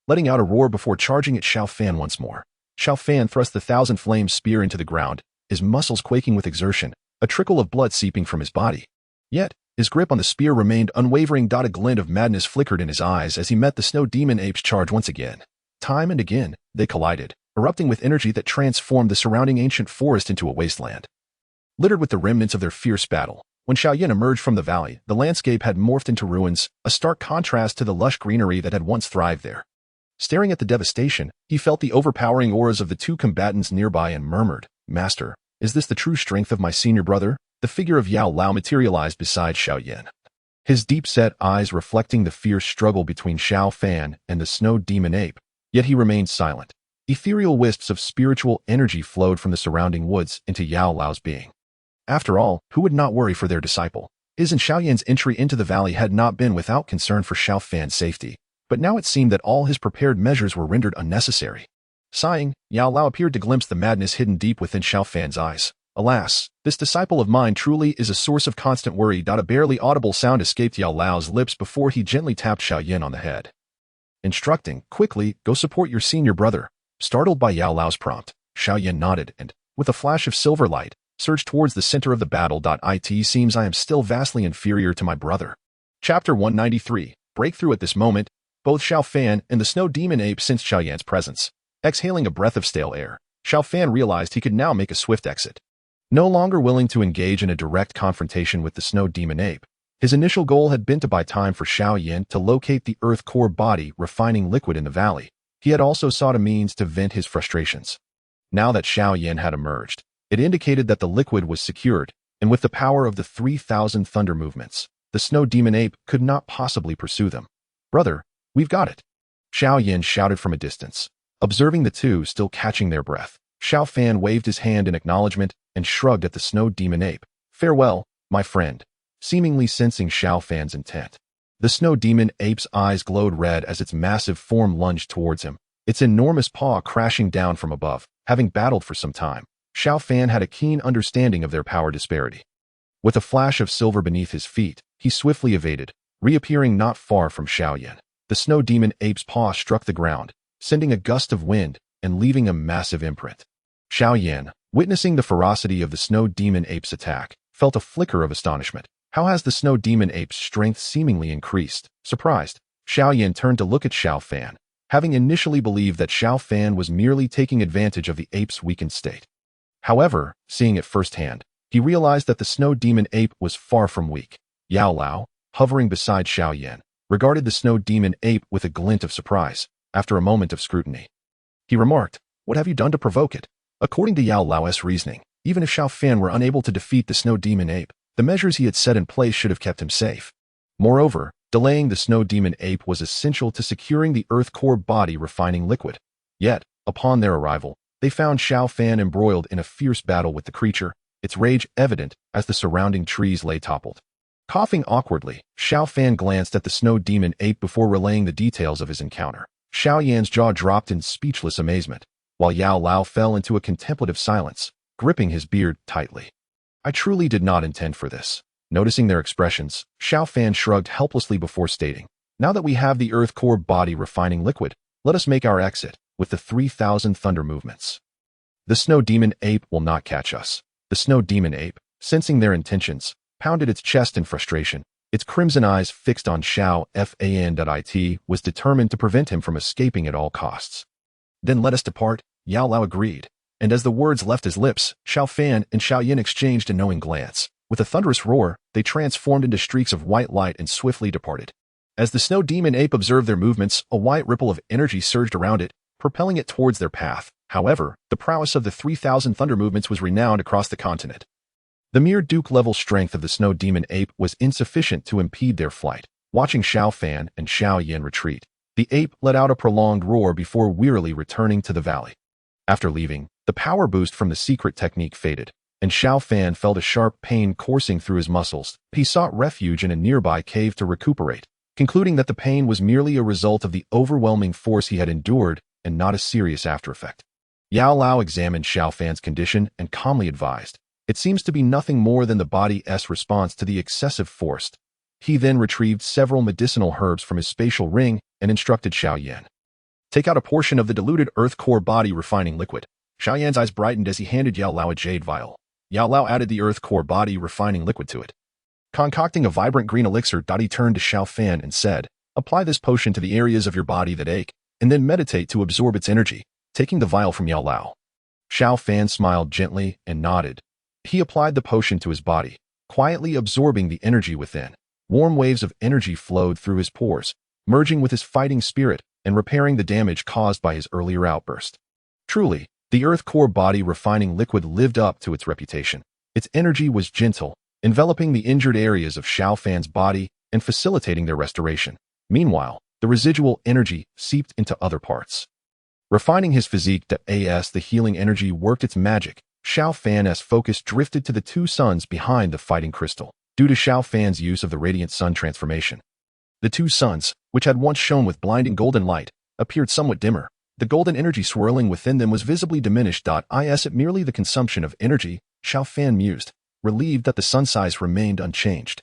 letting out a roar before charging at Xiao Fan once more. Xiao Fan thrust the thousand-flame spear into the ground, his muscles quaking with exertion, a trickle of blood seeping from his body. Yet, his grip on the spear remained unwavering. A glint of madness flickered in his eyes as he met the snow demon ape's charge once again. Time and again, they collided, erupting with energy that transformed the surrounding ancient forest into a wasteland, littered with the remnants of their fierce battle. When Xiao Yan emerged from the valley, the landscape had morphed into ruins, a stark contrast to the lush greenery that had once thrived there. Staring at the devastation, he felt the overpowering auras of the two combatants nearby and murmured, "Master, is this the true strength of my senior brother?" The figure of Yao Lao materialized beside Xiao Yan, his deep-set eyes reflecting the fierce struggle between Xiao Fan and the snow demon ape, yet he remained silent. Ethereal wisps of spiritual energy flowed from the surrounding woods into Yao Lao's being. After all, who would not worry for their disciple? His and Xiao Yan's entry into the valley had not been without concern for Xiao Fan's safety, but now it seemed that all his prepared measures were rendered unnecessary. Sighing, Yao Lao appeared to glimpse the madness hidden deep within Xiao Fan's eyes. Alas, this disciple of mine truly is a source of constant worry. A barely audible sound escaped Yao Lao's lips before he gently tapped Xiao Yan on the head, instructing, "Quickly, go support your senior brother." Startled by Yao Lao's prompt, Xiao Yan nodded and, with a flash of silver light, surged towards the center of the battle. It seems I am still vastly inferior to my brother. Chapter 193. Breakthrough. At this moment, both Xiao Fan and the snow demon ape sensed Xiao Yan's presence. Exhaling a breath of stale air, Xiao Fan realized he could now make a swift exit. No longer willing to engage in a direct confrontation with the snow demon ape, his initial goal had been to buy time for Xiao Yan to locate the earth core body refining liquid in the valley. He had also sought a means to vent his frustrations. Now that Xiao Yan had emerged, it indicated that the liquid was secured, and with the power of the 3,000 thunder movements, the snow demon ape could not possibly pursue them. "Brother, we've got it," Xiao Yan shouted from a distance. Observing the two still catching their breath, Xiao Fan waved his hand in acknowledgement and shrugged at the snow demon ape. "Farewell, my friend," seemingly sensing Xiao Fan's intent. The snow demon ape's eyes glowed red as its massive form lunged towards him, its enormous paw crashing down from above. Having battled for some time, Xiao Fan had a keen understanding of their power disparity. With a flash of silver beneath his feet, he swiftly evaded, reappearing not far from Xiao Yan. The snow demon ape's paw struck the ground, sending a gust of wind and leaving a massive imprint. Xiao Yan, witnessing the ferocity of the snow demon ape's attack, felt a flicker of astonishment. How has the snow demon ape's strength seemingly increased? Surprised, Xiao Yan turned to look at Xiao Fan, having initially believed that Xiao Fan was merely taking advantage of the ape's weakened state. However, seeing it firsthand, he realized that the snow demon ape was far from weak. Yao Lao, hovering beside Xiao Yan, regarded the snow demon ape with a glint of surprise. After a moment of scrutiny, he remarked, "What have you done to provoke it?" According to Yao Lao's reasoning, even if Xiao Fan were unable to defeat the snow demon ape, the measures he had set in place should have kept him safe. Moreover, delaying the snow demon ape was essential to securing the earth core body refining liquid. Yet, upon their arrival, they found Xiao Fan embroiled in a fierce battle with the creature, its rage evident as the surrounding trees lay toppled. Coughing awkwardly, Xiao Fan glanced at the snow demon ape before relaying the details of his encounter. Xiao Yan's jaw dropped in speechless amazement, while Yao Lao fell into a contemplative silence, gripping his beard tightly. "I truly did not intend for this." Noticing their expressions, Xiao Fan shrugged helplessly before stating, "Now that we have the earth core body refining liquid, let us make our exit with the 3,000 thunder movements. The snow demon ape will not catch us." The snow demon ape, sensing their intentions, pounded its chest in frustration. Its crimson eyes fixed on Xiao Fan. Was determined to prevent him from escaping at all costs. "Then let us depart," Yao Lao agreed, and as the words left his lips, Xiao Fan and Xiao Yan exchanged a knowing glance. With a thunderous roar, they transformed into streaks of white light and swiftly departed. As the snow demon ape observed their movements, a white ripple of energy surged around it, propelling it towards their path. However, the prowess of the 3,000 thunder movements was renowned across the continent. The mere Duke-level strength of the snow demon ape was insufficient to impede their flight. Watching Xiao Fan and Xiao Yan retreat, the ape let out a prolonged roar before wearily returning to the valley. After leaving, the power boost from the secret technique faded, and Xiao Fan felt a sharp pain coursing through his muscles. He sought refuge in a nearby cave to recuperate, concluding that the pain was merely a result of the overwhelming force he had endured and not a serious aftereffect. Yao Lao examined Xiao Fan's condition and calmly advised, "It seems to be nothing more than the body's response to the excessive force." He then retrieved several medicinal herbs from his spatial ring and instructed Xiao Yan. "Take out a portion of the diluted earth core body refining liquid." Xiao Yan's eyes brightened as he handed Yao Lao a jade vial. Yao Lao added the earth core body refining liquid to it. Concocting a vibrant green elixir, he turned to Xiao Fan and said, "Apply this potion to the areas of your body that ache, and then meditate to absorb its energy," taking the vial from Yao Lao. Xiao Fan smiled gently and nodded. He applied the potion to his body, quietly absorbing the energy within. Warm waves of energy flowed through his pores, merging with his fighting spirit and repairing the damage caused by his earlier outburst. Truly, the earth core body refining liquid lived up to its reputation. Its energy was gentle, enveloping the injured areas of Xiao Fan's body and facilitating their restoration. Meanwhile, the residual energy seeped into other parts. Refining his physique, the healing energy worked its magic. Xiao Fan's focus drifted to the two suns behind the fighting crystal. Due to Xiao Fan's use of the radiant sun transformation, the two suns, which had once shone with blinding golden light, appeared somewhat dimmer. The golden energy swirling within them was visibly diminished. Is it merely the consumption of energy? Xiao Fan mused, relieved that the sun size remained unchanged.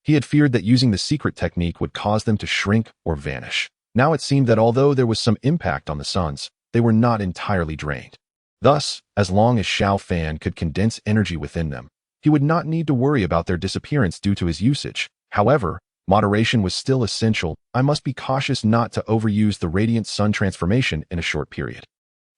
He had feared that using the secret technique would cause them to shrink or vanish. Now it seemed that although there was some impact on the suns, they were not entirely drained. Thus, as long as Xiao Fan could condense energy within them, he would not need to worry about their disappearance due to his usage. However, moderation was still essential. I must be cautious not to overuse the radiant sun transformation in a short period.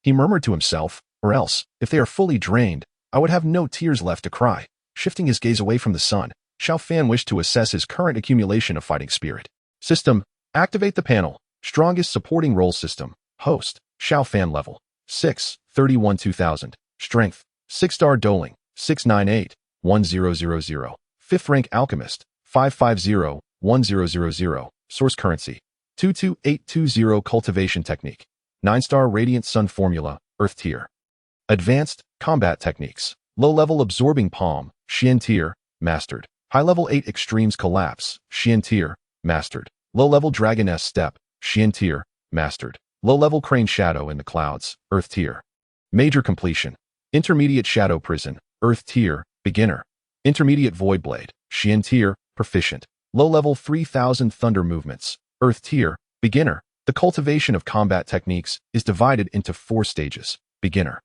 He murmured to himself, or else, if they are fully drained, I would have no tears left to cry. Shifting his gaze away from the sun, Xiao Fan wished to assess his current accumulation of fighting spirit. System, activate the panel. Strongest supporting role system. Host, Xiao Fan level 6, 31 2000. Strength, 6-star doling, 698, 1000. 5th rank alchemist, 550, 1000. Source currency, 22820. Cultivation technique, 9-star radiant sun formula, earth tier. Advanced combat techniques, low-level absorbing palm, Xian tier, mastered. High-level 8 extremes collapse, Xian tier, mastered. Low-level dragoness step, Xian tier, mastered. Low-level crane shadow in the clouds, earth tier. Major completion, intermediate shadow prison, earth tier, beginner. Intermediate void blade, Xian tier, proficient. Low-level 3,000 thunder movements, earth tier, beginner. The cultivation of combat techniques is divided into 4 stages: beginner,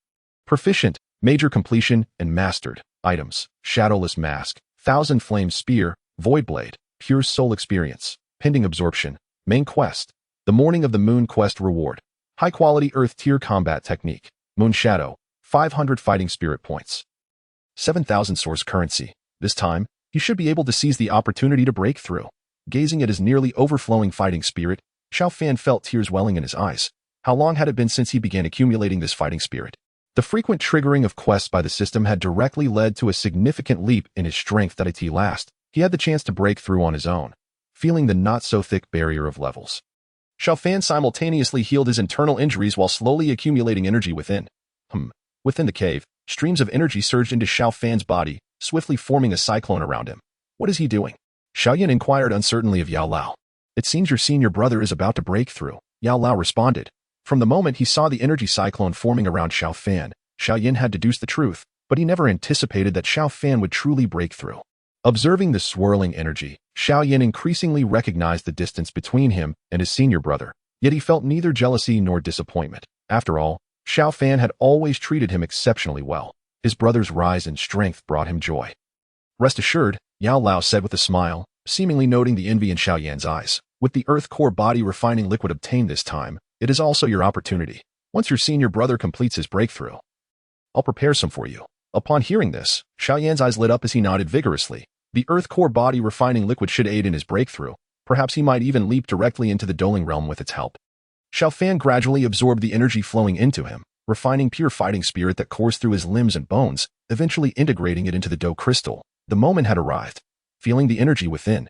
proficient, major completion, and mastered. Items, shadowless mask, 1,000 flame spear, void blade, pure soul experience, pending absorption. Main quest, the Morning of the Moon quest reward. High-quality earth tier combat technique, moon shadow, 500 fighting spirit points. 7,000 source currency. This time, he should be able to seize the opportunity to break through. Gazing at his nearly overflowing fighting spirit, Xiao Fan felt tears welling in his eyes. How long had it been since he began accumulating this fighting spirit? The frequent triggering of quests by the system had directly led to a significant leap in his strength. At last, he had the chance to break through on his own, feeling the not-so-thick barrier of levels. Xiao Fan simultaneously healed his internal injuries while slowly accumulating energy within. Within the cave, streams of energy surged into Xiao Fan's body, swiftly forming a cyclone around him. What is he doing? Xiao Yan inquired uncertainly of Yao Lao. It seems your senior brother is about to break through, Yao Lao responded. From the moment he saw the energy cyclone forming around Xiao Fan, Xiao Yan had deduced the truth, but he never anticipated that Xiao Fan would truly break through. Observing the swirling energy, Xiao Yan increasingly recognized the distance between him and his senior brother, yet he felt neither jealousy nor disappointment. After all, Xiao Fan had always treated him exceptionally well. His brother's rise in strength brought him joy. Rest assured, Yao Lao said with a smile, seemingly noting the envy in Xiao Yan's eyes. With the earth core body refining liquid obtained this time, it is also your opportunity. Once your senior brother completes his breakthrough, I'll prepare some for you. Upon hearing this, Xiao Yan's eyes lit up as he nodded vigorously. The earth core body refining liquid should aid in his breakthrough. Perhaps he might even leap directly into the doling realm with its help. Xiao Fan gradually absorbed the energy flowing into him, refining pure fighting spirit that coursed through his limbs and bones, eventually integrating it into the Dou crystal. The moment had arrived. Feeling the energy within,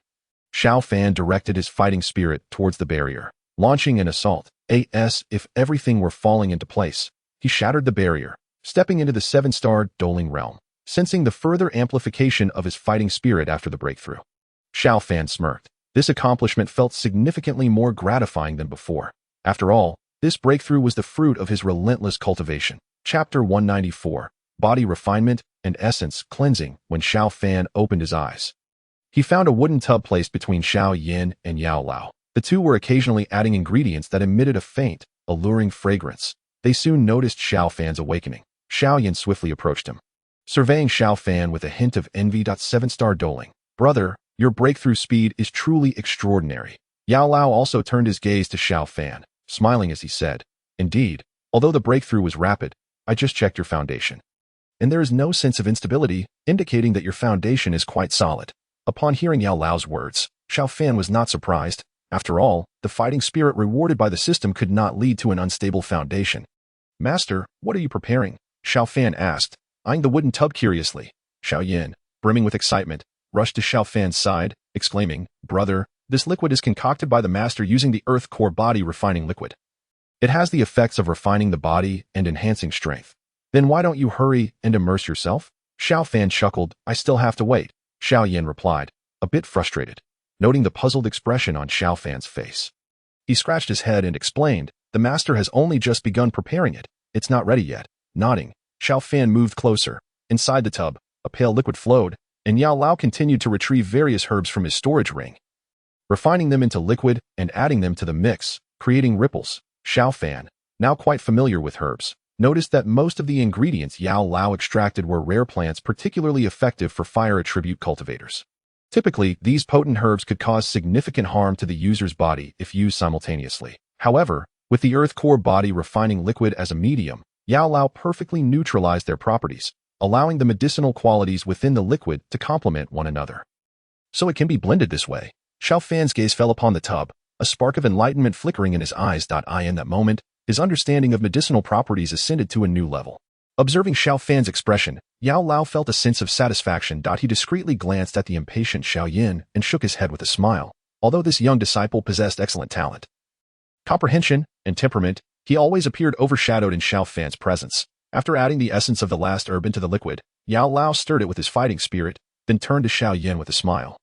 Xiao Fan directed his fighting spirit towards the barrier, launching an assault. As if everything were falling into place, he shattered the barrier, stepping into the 7-star doling realm, sensing the further amplification of his fighting spirit after the breakthrough. Xiao Fan smirked. This accomplishment felt significantly more gratifying than before. After all, this breakthrough was the fruit of his relentless cultivation. Chapter 194, Body Refinement and Essence Cleansing. When Xiao Fan opened his eyes, he found a wooden tub placed between Xiao Yan and Yao Lao. The two were occasionally adding ingredients that emitted a faint, alluring fragrance. They soon noticed Xiao Fan's awakening. Xiao Yan swiftly approached him, surveying Xiao Fan with a hint of envy. 7-star doling. Brother, your breakthrough speed is truly extraordinary. Yao Lao also turned his gaze to Xiao Fan, smiling as he said, Indeed, although the breakthrough was rapid, I just checked your foundation, and there is no sense of instability, indicating that your foundation is quite solid. Upon hearing Yao Lao's words, Xiao Fan was not surprised. After all, the fighting spirit rewarded by the system could not lead to an unstable foundation. Master, what are you preparing? Xiao Fan asked, eyeing the wooden tub curiously. Xiao Yan, brimming with excitement, rushed to Xiao Fan's side, exclaiming, Brother, this liquid is concocted by the master using the earth core body refining liquid. It has the effects of refining the body and enhancing strength. Then why don't you hurry and immerse yourself? Xiao Fan chuckled, I still have to wait. Xiao Yan replied, a bit frustrated, noting the puzzled expression on Xiao Fan's face. He scratched his head and explained, the master has only just begun preparing it. It's not ready yet. Nodding, Xiao Fan moved closer. Inside the tub, a pale liquid flowed, and Yao Lao continued to retrieve various herbs from his storage ring, refining them into liquid and adding them to the mix, creating ripples. Xiao Fan, now quite familiar with herbs, noticed that most of the ingredients Yao Lao extracted were rare plants particularly effective for fire attribute cultivators. Typically, these potent herbs could cause significant harm to the user's body if used simultaneously. However, with the earth core body refining liquid as a medium, Yao Lao perfectly neutralized their properties, allowing the medicinal qualities within the liquid to complement one another. So it can be blended this way. Xiao Fan's gaze fell upon the tub, a spark of enlightenment flickering in his eyes. In that moment, his understanding of medicinal properties ascended to a new level. Observing Xiao Fan's expression, Yao Lao felt a sense of satisfaction. He discreetly glanced at the impatient Xiao Yan and shook his head with a smile. Although this young disciple possessed excellent talent, comprehension, and temperament, he always appeared overshadowed in Xiao Fan's presence. After adding the essence of the last herb into the liquid, Yao Lao stirred it with his fighting spirit, then turned to Xiao Yan with a smile,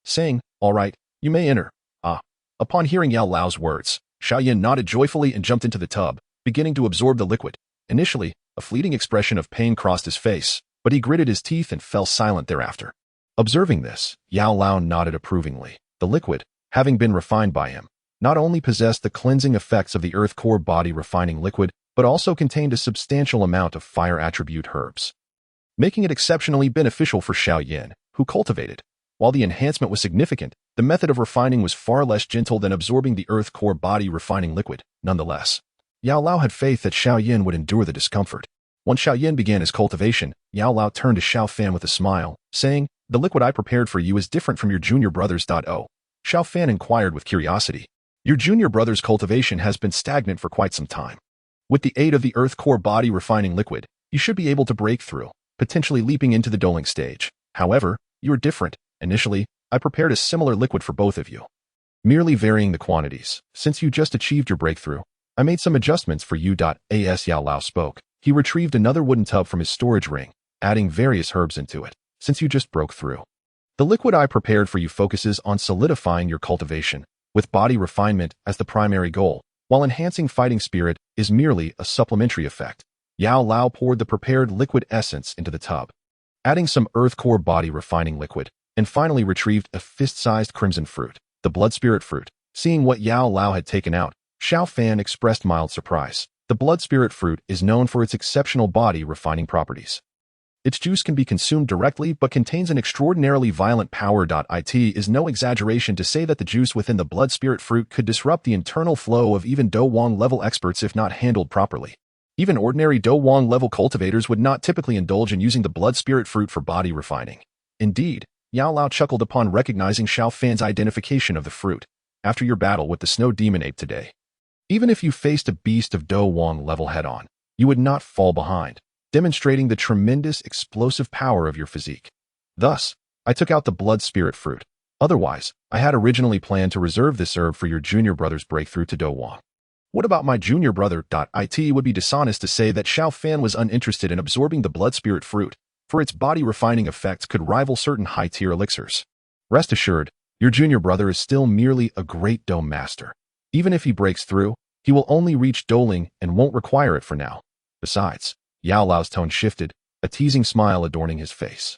saying, All right, you may enter. Upon hearing Yao Lao's words, Xiao Yan nodded joyfully and jumped into the tub, beginning to absorb the liquid. Initially, a fleeting expression of pain crossed his face, but he gritted his teeth and fell silent thereafter. Observing this, Yao Lao nodded approvingly. The liquid, having been refined by him, not only possessed the cleansing effects of the earth core body refining liquid, but also contained a substantial amount of fire attribute herbs, making it exceptionally beneficial for Xiao Yan, who cultivated. While the enhancement was significant, the method of refining was far less gentle than absorbing the earth core body refining liquid. Nonetheless, Yao Lao had faith that Xiao Yan would endure the discomfort. Once Xiao Yan began his cultivation, Yao Lao turned to Xiao Fan with a smile, saying, The liquid I prepared for you is different from your junior brother's. Xiao Fan inquired with curiosity. Your junior brother's cultivation has been stagnant for quite some time. With the aid of the earth core body refining liquid, you should be able to break through, potentially leaping into the doling stage. However, you are different. Initially, I prepared a similar liquid for both of you, merely varying the quantities. Since you just achieved your breakthrough, I made some adjustments for you. As Yao Lao spoke, he retrieved another wooden tub from his storage ring, adding various herbs into it. Since you just broke through, the liquid I prepared for you focuses on solidifying your cultivation, with body refinement as the primary goal, while enhancing fighting spirit is merely a supplementary effect. Yao Lao poured the prepared liquid essence into the tub, adding some earth core body refining liquid, and finally retrieved a fist-sized crimson fruit, the blood spirit fruit. Seeing what Yao Lao had taken out, Xiao Fan expressed mild surprise. The blood spirit fruit is known for its exceptional body refining properties. Its juice can be consumed directly but contains an extraordinarily violent power. It is no exaggeration to say that the juice within the blood spirit fruit could disrupt the internal flow of even Dou Wang level experts if not handled properly. Even ordinary Dou Wang level cultivators would not typically indulge in using the blood spirit fruit for body refining. Indeed, Yao Lao chuckled upon recognizing Xiao Fan's identification of the fruit. After your battle with the snow demon ape today, Even if you faced a beast of Do Wang level head-on, you would not fall behind, demonstrating the tremendous explosive power of your physique. Thus, I took out the blood spirit fruit. Otherwise, I had originally planned to reserve this herb for your junior brother's breakthrough to Do Wang. What about my junior brother? It would be dishonest to say that Xiao Fan was uninterested in absorbing the blood spirit fruit, for its body-refining effects could rival certain high-tier elixirs. Rest assured, your junior brother is still merely a great Do master. Even if he breaks through, he will only reach Doling and won't require it for now. Besides, Yao Lao's tone shifted, a teasing smile adorning his face.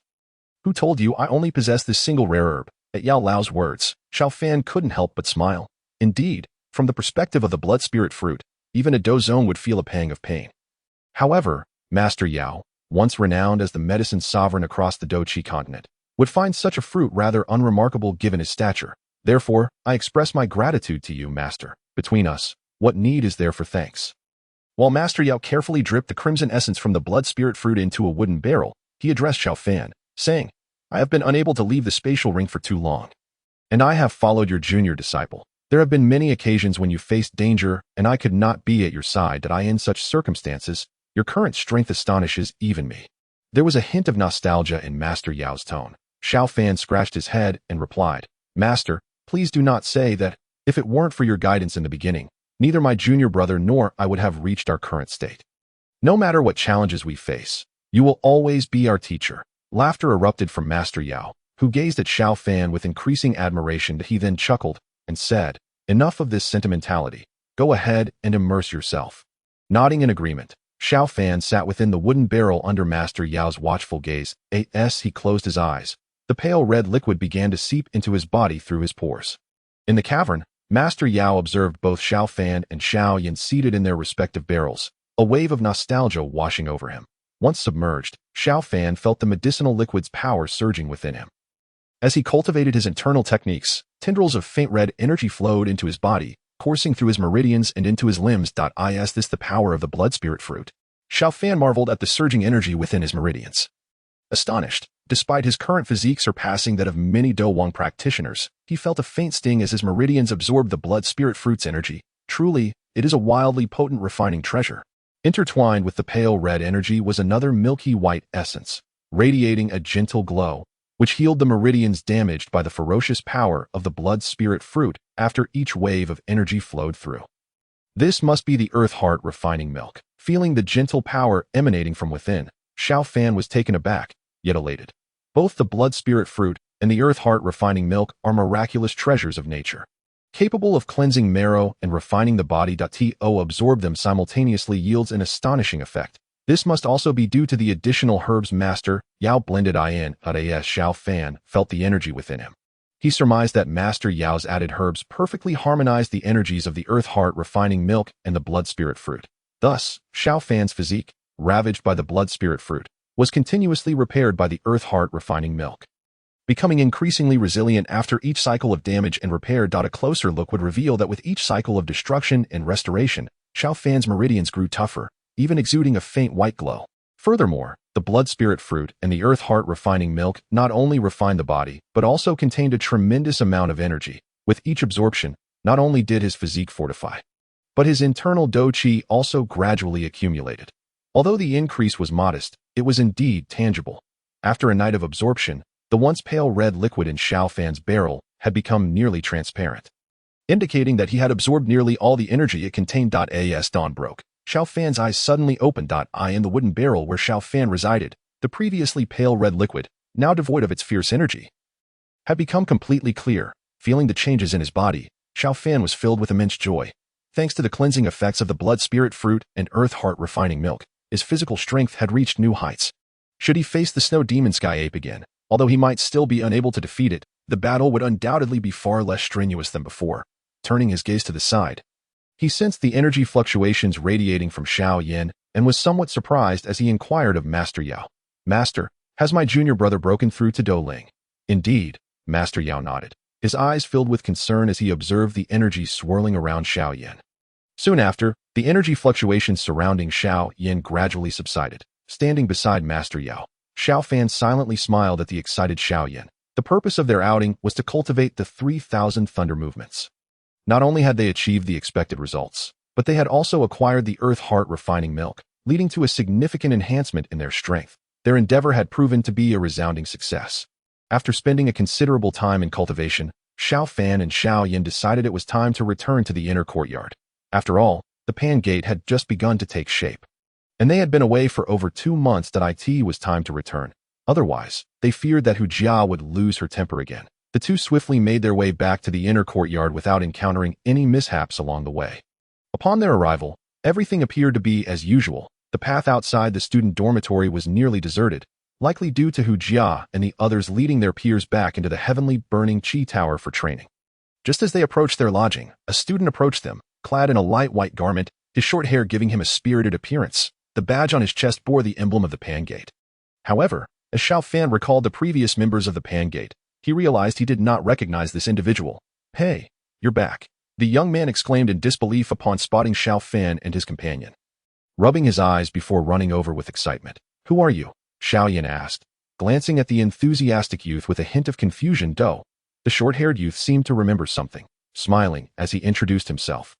Who told you I only possess this single rare herb? At Yao Lao's words, Xiao Fan couldn't help but smile. Indeed, from the perspective of the blood spirit fruit, even a Dozong would feel a pang of pain. However, Master Yao, once renowned as the medicine sovereign across the Doqi continent, would find such a fruit rather unremarkable given his stature. Therefore, I express my gratitude to you, Master. Between us, what need is there for thanks? While Master Yao carefully dripped the crimson essence from the blood spirit fruit into a wooden barrel, he addressed Xiao Fan, saying, I have been unable to leave the spatial ring for too long. And I have followed your junior disciple. There have been many occasions when you faced danger, and I could not be at your side. In such circumstances, your current strength astonishes even me. There was a hint of nostalgia in Master Yao's tone. Xiao Fan scratched his head and replied, Master, please do not say that, if it weren't for your guidance in the beginning, neither my junior brother nor I would have reached our current state. No matter what challenges we face, you will always be our teacher. Laughter erupted from Master Yao, who gazed at Xiao Fan with increasing admiration. He then chuckled and said, enough of this sentimentality. Go ahead and immerse yourself. Nodding in agreement, Xiao Fan sat within the wooden barrel under Master Yao's watchful gaze. As he closed his eyes, the pale red liquid began to seep into his body through his pores. In the cavern, Master Yao observed both Xiao Fan and Xiao Yan seated in their respective barrels, a wave of nostalgia washing over him. Once submerged, Xiao Fan felt the medicinal liquid's power surging within him. As he cultivated his internal techniques, tendrils of faint red energy flowed into his body, coursing through his meridians and into his limbs. Is this the power of the blood spirit fruit? Xiao Fan marveled at the surging energy within his meridians. Astonished, despite his current physique surpassing that of many Do Wang practitioners, he felt a faint sting as his meridians absorbed the blood spirit fruit's energy. Truly, it is a wildly potent refining treasure. Intertwined with the pale red energy was another milky white essence, radiating a gentle glow, which healed the meridians damaged by the ferocious power of the blood spirit fruit after each wave of energy flowed through. This must be the earth heart refining milk. Feeling the gentle power emanating from within, Xiao Fan was taken aback, yet elated. Both the blood spirit fruit and the earth heart refining milk are miraculous treasures of nature. Capable of cleansing marrow and refining the body. To absorb them simultaneously yields an astonishing effect. This must also be due to the additional herbs Master Yao blended in. As Xiao Fan felt the energy within him, he surmised that Master Yao's added herbs perfectly harmonized the energies of the earth heart refining milk and the blood spirit fruit. Thus, Xiao Fan's physique, ravaged by the blood spirit fruit, was continuously repaired by the earth heart refining milk. Becoming increasingly resilient after each cycle of damage and repair. A closer look would reveal that with each cycle of destruction and restoration, Xiao Fan's meridians grew tougher, even exuding a faint white glow. Furthermore, the blood spirit fruit and the earth heart refining milk not only refined the body, but also contained a tremendous amount of energy. With each absorption, not only did his physique fortify, but his internal Do Qi also gradually accumulated. Although the increase was modest, it was indeed tangible. After a night of absorption, the once pale red liquid in Xiao Fan's barrel had become nearly transparent, indicating that he had absorbed nearly all the energy it contained. As dawn broke, Xiao Fan's eyes suddenly opened. In the wooden barrel where Xiao Fan resided, the previously pale red liquid, now devoid of its fierce energy, had become completely clear. Feeling the changes in his body, Xiao Fan was filled with immense joy. Thanks to the cleansing effects of the blood spirit fruit and earth heart refining milk, his physical strength had reached new heights. Should he face the snow demon sky ape again, although he might still be unable to defeat it, the battle would undoubtedly be far less strenuous than before. Turning his gaze to the side, he sensed the energy fluctuations radiating from Xiao Yan and was somewhat surprised as he inquired of Master Yao. Master, has my junior brother broken through to Doling? Indeed, Master Yao nodded, his eyes filled with concern as he observed the energy swirling around Xiao Yan. Soon after, the energy fluctuations surrounding Xiao Yan gradually subsided. Standing beside Master Yao, Xiao Fan silently smiled at the excited Xiao Yan. The purpose of their outing was to cultivate the 3,000 thunder movements. Not only had they achieved the expected results, but they had also acquired the earth heart refining milk, leading to a significant enhancement in their strength. Their endeavor had proven to be a resounding success. After spending a considerable time in cultivation, Xiao Fan and Xiao Yan decided it was time to return to the inner courtyard. After all, the Pan Gate had just begun to take shape, and they had been away for over 2 months. That it was time to return. Otherwise, they feared that Hu Jia would lose her temper again. The two swiftly made their way back to the inner courtyard without encountering any mishaps along the way. Upon their arrival, everything appeared to be as usual. The path outside the student dormitory was nearly deserted, likely due to Hu Jia and the others leading their peers back into the heavenly burning Qi Tower for training. Just as they approached their lodging, a student approached them, clad in a light white garment, his short hair giving him a spirited appearance. The badge on his chest bore the emblem of the Pan Gate. However, as Xiao Fan recalled the previous members of the Pan Gate, he realized he did not recognize this individual. "Hey, you're back," the young man exclaimed in disbelief upon spotting Xiao Fan and his companion, rubbing his eyes before running over with excitement. "Who are you?" Xiao Yan asked, glancing at the enthusiastic youth with a hint of confusion. The short-haired youth seemed to remember something, smiling as he introduced himself.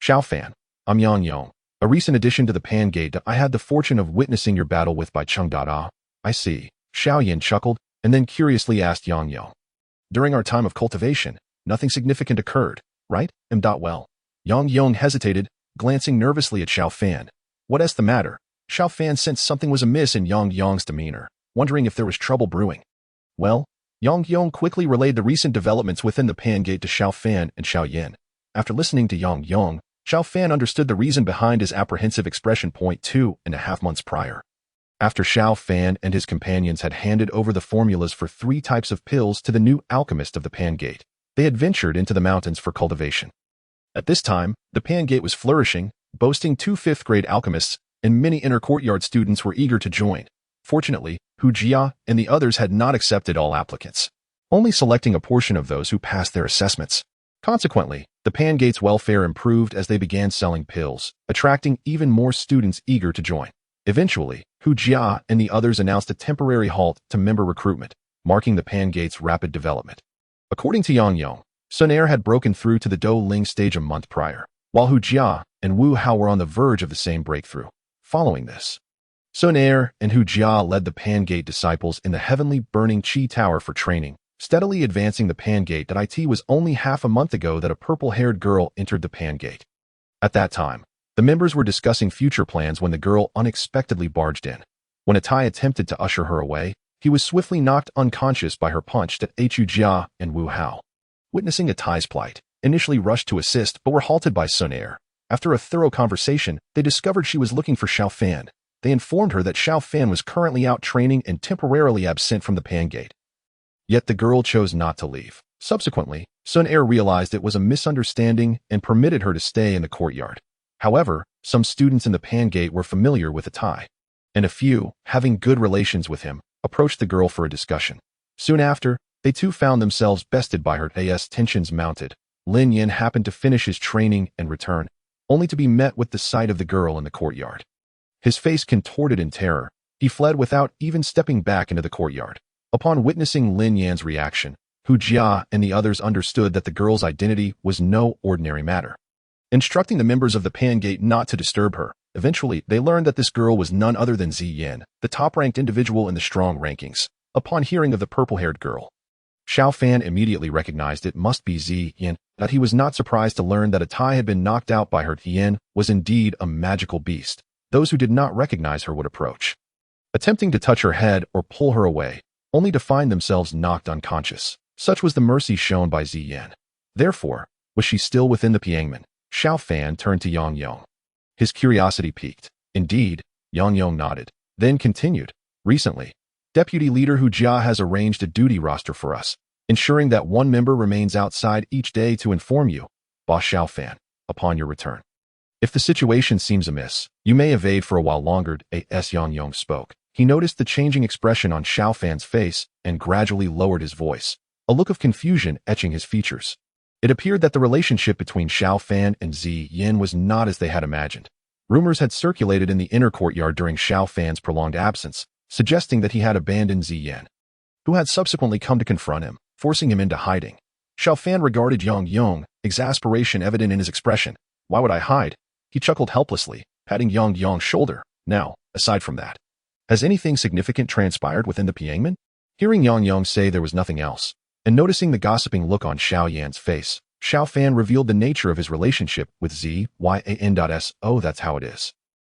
"Xiao Fan, I'm Yang Yong, a recent addition to the Pan Gate that I had the fortune of witnessing your battle with by Cheng Da. I see." Xiao Yan chuckled, and then curiously asked Yang Yong, "During our time of cultivation, nothing significant occurred, right?" Well. Yang Yong hesitated, glancing nervously at Xiao Fan. "What's the matter?" Xiao Fan sensed something was amiss in Yang Yong's demeanor, wondering if there was trouble brewing. Well, Yang Yong quickly relayed the recent developments within the Pan Gate to Xiao Fan and Xiao Yan. After listening to Yang Yong, Xiao Fan understood the reason behind his apprehensive expression. 2.5 months prior, after Xiao Fan and his companions had handed over the formulas for 3 types of pills to the new alchemist of the Pan Gate, they had ventured into the mountains for cultivation. At this time, the Pan Gate was flourishing, boasting 2 5th-grade alchemists, and many inner courtyard students were eager to join. Fortunately, Hu Jia and the others had not accepted all applicants, only selecting a portion of those who passed their assessments. Consequently, the Pan Gate's welfare improved as they began selling pills, attracting even more students eager to join. Eventually, Hu Jia and the others announced a temporary halt to member recruitment, marking the Pan Gate's rapid development. According to Yang Yong, Sun Air had broken through to the Dou Ling stage a month prior, while Hu Jia and Wu Hao were on the verge of the same breakthrough. Following this, Sun Air and Hu Jia led the Pan Gate disciples in the heavenly burning Qi Tower for training, steadily advancing the Pan Gate. It was only half a month ago that a purple-haired girl entered the Pan Gate. At that time, the members were discussing future plans when the girl unexpectedly barged in. When Attai attempted to usher her away, he was swiftly knocked unconscious by her punch that Hu Jia and Wu Hao, witnessing Attai's plight, initially rushed to assist but were halted by Sun Air. After a thorough conversation, they discovered she was looking for Xiao Fan. They informed her that Xiao Fan was currently out training and temporarily absent from the Pan Gate. Yet the girl chose not to leave. Subsequently, Sun Air realized it was a misunderstanding and permitted her to stay in the courtyard. However, some students in the Pan Gate were familiar with Attai, and a few, having good relations with him, approached the girl for a discussion. Soon after, they too found themselves bested by her. As tensions mounted, Lin Yan happened to finish his training and return, only to be met with the sight of the girl in the courtyard. His face contorted in terror, he fled without even stepping back into the courtyard. Upon witnessing Lin Yan's reaction, Hu Jia and the others understood that the girl's identity was no ordinary matter. Instructing the members of the Pan Gate not to disturb her, eventually they learned that this girl was none other than Zi Yan, the top-ranked individual in the strong rankings. Upon hearing of the purple-haired girl, Xiao Fan immediately recognized it must be Zi Yan, but he was not surprised to learn that Attai had been knocked out by her. Yan was indeed a magical beast. Those who did not recognize her would approach, attempting to touch her head or pull her away, only to find themselves knocked unconscious. Such was the mercy shown by Zi Yan. Therefore, was she still within the Piangmen? Xiao Fan turned to Yang Yong. His curiosity piqued. Indeed, Yang Yong nodded, then continued. Recently, Deputy Leader Hu Jia has arranged a duty roster for us, ensuring that one member remains outside each day to inform you, Boss Xiao Fan, upon your return. If the situation seems amiss, you may evade for a while longer. As Yang Yong spoke, he noticed the changing expression on Xiao Fan's face and gradually lowered his voice, a look of confusion etching his features. It appeared that the relationship between Xiao Fan and Zi Yan was not as they had imagined. Rumors had circulated in the inner courtyard during Xiao Fan's prolonged absence, suggesting that he had abandoned Zi Yan, who had subsequently come to confront him, forcing him into hiding. Xiao Fan regarded Yang Yong, exasperation evident in his expression. Why would I hide? He chuckled helplessly, patting Yang Yang's shoulder. Now, aside from that, has anything significant transpired within the Piangmen? Hearing Yang Yang say there was nothing else, and noticing the gossiping look on Xiao Yan's face, Xiao Fan revealed the nature of his relationship with Zyan. Oh, that's how it is.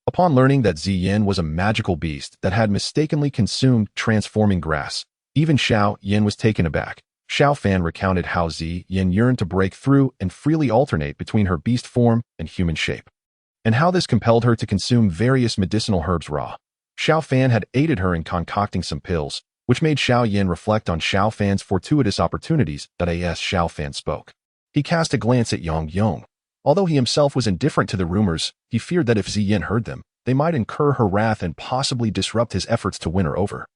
Upon learning that Zyan was a magical beast that had mistakenly consumed transforming grass, even Xiao Yan was taken aback. Xiao Fan recounted how Zyan yearned to break through and freely alternate between her beast form and human shape, and how this compelled her to consume various medicinal herbs raw. Xiao Fan had aided her in concocting some pills, which made Xiao Yan reflect on Xiao Fan's fortuitous opportunities. As Xiao Fan spoke, he cast a glance at Yang Yang. Although he himself was indifferent to the rumors, he feared that if Zyan heard them, they might incur her wrath and possibly disrupt his efforts to win her over.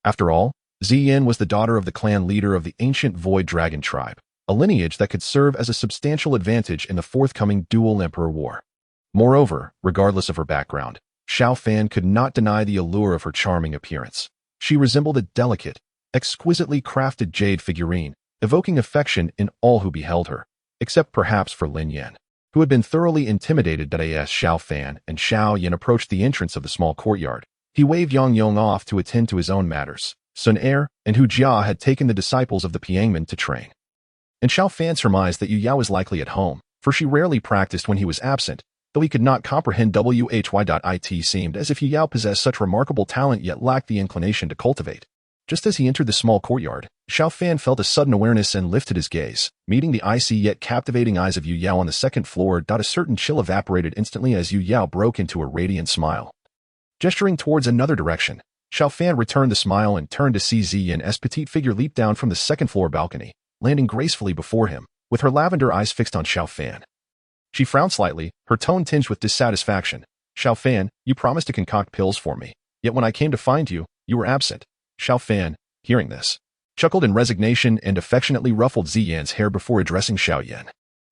After all, Zyan was the daughter of the clan leader of the ancient Void Dragon tribe, a lineage that could serve as a substantial advantage in the forthcoming Dual Emperor War. Moreover, regardless of her background, Xiao Fan could not deny the allure of her charming appearance. She resembled a delicate, exquisitely crafted jade figurine, evoking affection in all who beheld her, except perhaps for Lin Yan, who had been thoroughly intimidated. As Xiao Fan and Xiao Yan approached the entrance of the small courtyard, he waved Yang Yang off to attend to his own matters. Sun Er and Hu Jia had taken the disciples of the Piangmen to train, and Xiao Fan surmised that Yu Yao was likely at home, for she rarely practiced when he was absent. Though he could not comprehend why. It seemed as if Yu Yao possessed such remarkable talent yet lacked the inclination to cultivate. Just as he entered the small courtyard, Xiao Fan felt a sudden awareness and lifted his gaze, meeting the icy yet captivating eyes of Yu Yao on the second floor. A certain chill evaporated instantly as Yu Yao broke into a radiant smile. Gesturing towards another direction, Xiao Fan returned the smile and turned to see Zyan's petite figure leap down from the second-floor balcony, landing gracefully before him, with her lavender eyes fixed on Xiao Fan. She frowned slightly, her tone tinged with dissatisfaction. Xiao Fan, you promised to concoct pills for me, yet when I came to find you, you were absent. Xiao Fan, hearing this, chuckled in resignation and affectionately ruffled Zyan's hair before addressing Xiao Yan.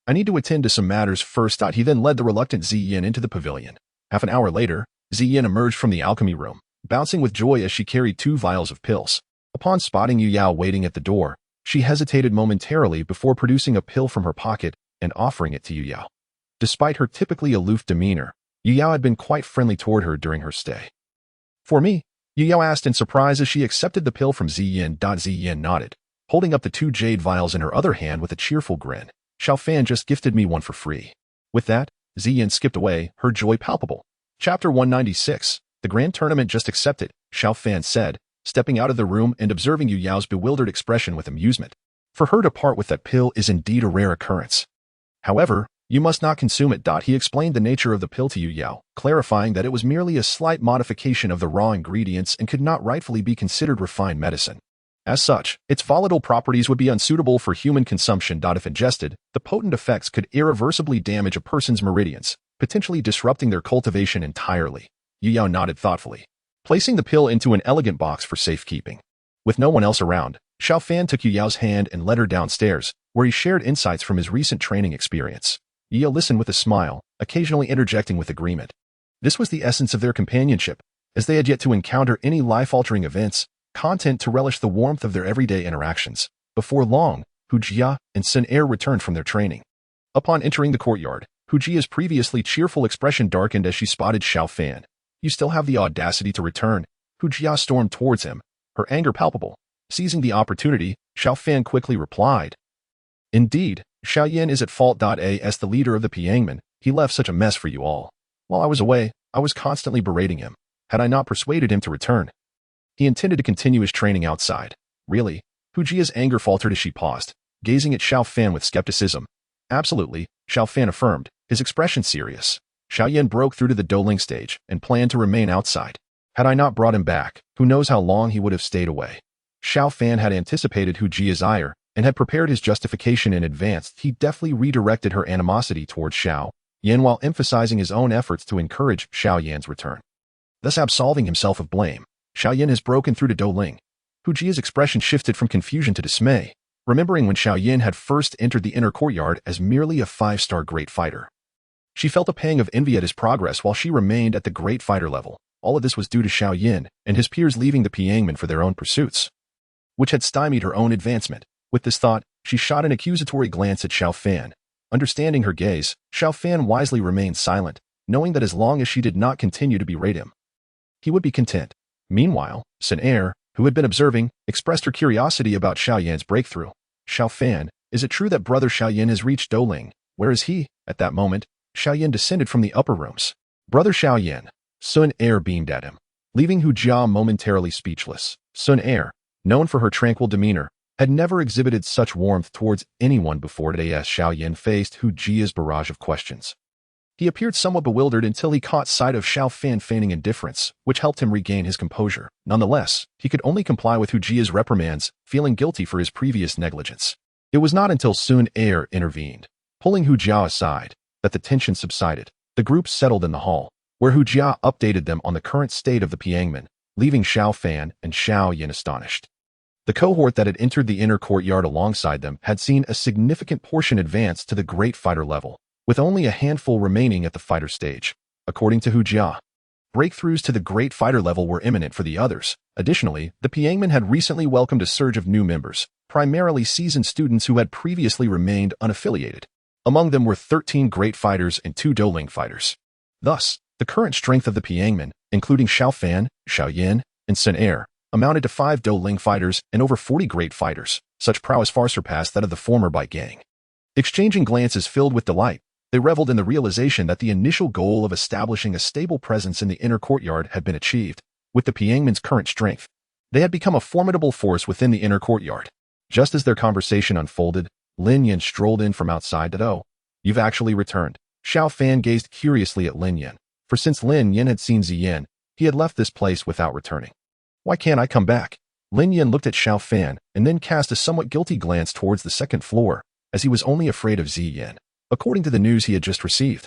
I need to attend to some matters first. He then led the reluctant Zyan into the pavilion. Half an hour later, Zyan emerged from the alchemy room, bouncing with joy as she carried 2 vials of pills. Upon spotting Yu Yao waiting at the door, she hesitated momentarily before producing a pill from her pocket and offering it to Yu Yao. Despite her typically aloof demeanor, Yu Yao had been quite friendly toward her during her stay. For me? Yu Yao asked in surprise as she accepted the pill from Zyan. Zyan nodded, holding up the 2 jade vials in her other hand with a cheerful grin. Xiao Fan just gifted me one for free. With that, Zyan skipped away, her joy palpable. Chapter 196. The grand tournament just accepted, Xiao Fan said, stepping out of the room and observing Yu Yao's bewildered expression with amusement. For her to part with that pill is indeed a rare occurrence. However, you must not consume it. He explained the nature of the pill to Yu Yao, clarifying that it was merely a slight modification of the raw ingredients and could not rightfully be considered refined medicine. As such, its volatile properties would be unsuitable for human consumption. If ingested, the potent effects could irreversibly damage a person's meridians, potentially disrupting their cultivation entirely. Yu Yao nodded thoughtfully, placing the pill into an elegant box for safekeeping. With no one else around, Xiao Fan took Yu Yao's hand and led her downstairs, where he shared insights from his recent training experience. Yu Yao listened with a smile, occasionally interjecting with agreement. This was the essence of their companionship, as they had yet to encounter any life-altering events, content to relish the warmth of their everyday interactions. Before long, Hu Jia and Sun Er returned from their training. Upon entering the courtyard, Hu Jia's previously cheerful expression darkened as she spotted Xiao Fan. You still have the audacity to return? Hu Jia stormed towards him, her anger palpable. Seizing the opportunity, Xiao Fan quickly replied. Indeed, Xiao Yan is at fault. As the leader of the Piangmen, he left such a mess for you all. While I was away, I was constantly berating him. Had I not persuaded him to return, he intended to continue his training outside. Really? Hu Jia's anger faltered as she paused, gazing at Xiao Fan with skepticism. Absolutely, Xiao Fan affirmed, his expression serious. Xiao Yan broke through to the Douling stage and planned to remain outside. Had I not brought him back, who knows how long he would have stayed away. Xiao Fan had anticipated Hu Jia's ire and had prepared his justification in advance. He deftly redirected her animosity towards Xiao Yan while emphasizing his own efforts to encourage Xiao Yan's return, thus absolving himself of blame. Xiao Yan has broken through to Douling. Hu Jia's expression shifted from confusion to dismay, remembering when Xiao Yan had first entered the inner courtyard as merely a 5-star great fighter. She felt a pang of envy at his progress while she remained at the great fighter level. All of this was due to Xiao Yan and his peers leaving the Piangmen for their own pursuits, which had stymied her own advancement. With this thought, she shot an accusatory glance at Xiao Fan. Understanding her gaze, Xiao Fan wisely remained silent, knowing that as long as she did not continue to berate him, he would be content. Meanwhile, Sun, who had been observing, expressed her curiosity about Xiao Yan's breakthrough. Xiao Fan, is it true that brother Xiao Yan has reached Douling? Where is he? At that moment, Xiao Yan descended from the upper rooms. Brother Xiao Yan. Sun beamed at him, leaving Hu Jia momentarily speechless. Sun, known for her tranquil demeanor, had never exhibited such warmth towards anyone before today as Xiao Yan faced Hu Jia's barrage of questions. He appeared somewhat bewildered until he caught sight of Xiao Fan feigning indifference, which helped him regain his composure. Nonetheless, he could only comply with Hu Jia's reprimands, feeling guilty for his previous negligence. It was not until Sun intervened, pulling Hu Jia aside, that the tension subsided. The group settled in the hall, where Hu Jia updated them on the current state of the Piangmen, leaving Xiao Fan and Xiao Yan astonished. The cohort that had entered the inner courtyard alongside them had seen a significant portion advance to the Great Fighter level, with only a handful remaining at the fighter stage. According to Hu Jia, breakthroughs to the Great Fighter level were imminent for the others. Additionally, the Piangmen had recently welcomed a surge of new members, primarily seasoned students who had previously remained unaffiliated. Among them were 13 Great Fighters and 2 Douling Fighters. Thus, the current strength of the Piangmen, including Xiao Fan, Xiao Yan, and Sun, amounted to 5 Douling Fighters and over 40 Great Fighters. Such prowess far surpassed that of the former Bai gang. Exchanging glances filled with delight, they reveled in the realization that the initial goal of establishing a stable presence in the inner courtyard had been achieved. With the Piangmen's current strength, they had become a formidable force within the inner courtyard. Just as their conversation unfolded, Lin Yan strolled in from outside. "Oh, you've actually returned." Xiao Fan gazed curiously at Lin Yan, for since Lin Yan had seen Ziyan, he had left this place without returning. "Why can't I come back?" Lin Yan looked at Xiao Fan and then cast a somewhat guilty glance towards the second floor, as he was only afraid of Ziyan. According to the news he had just received,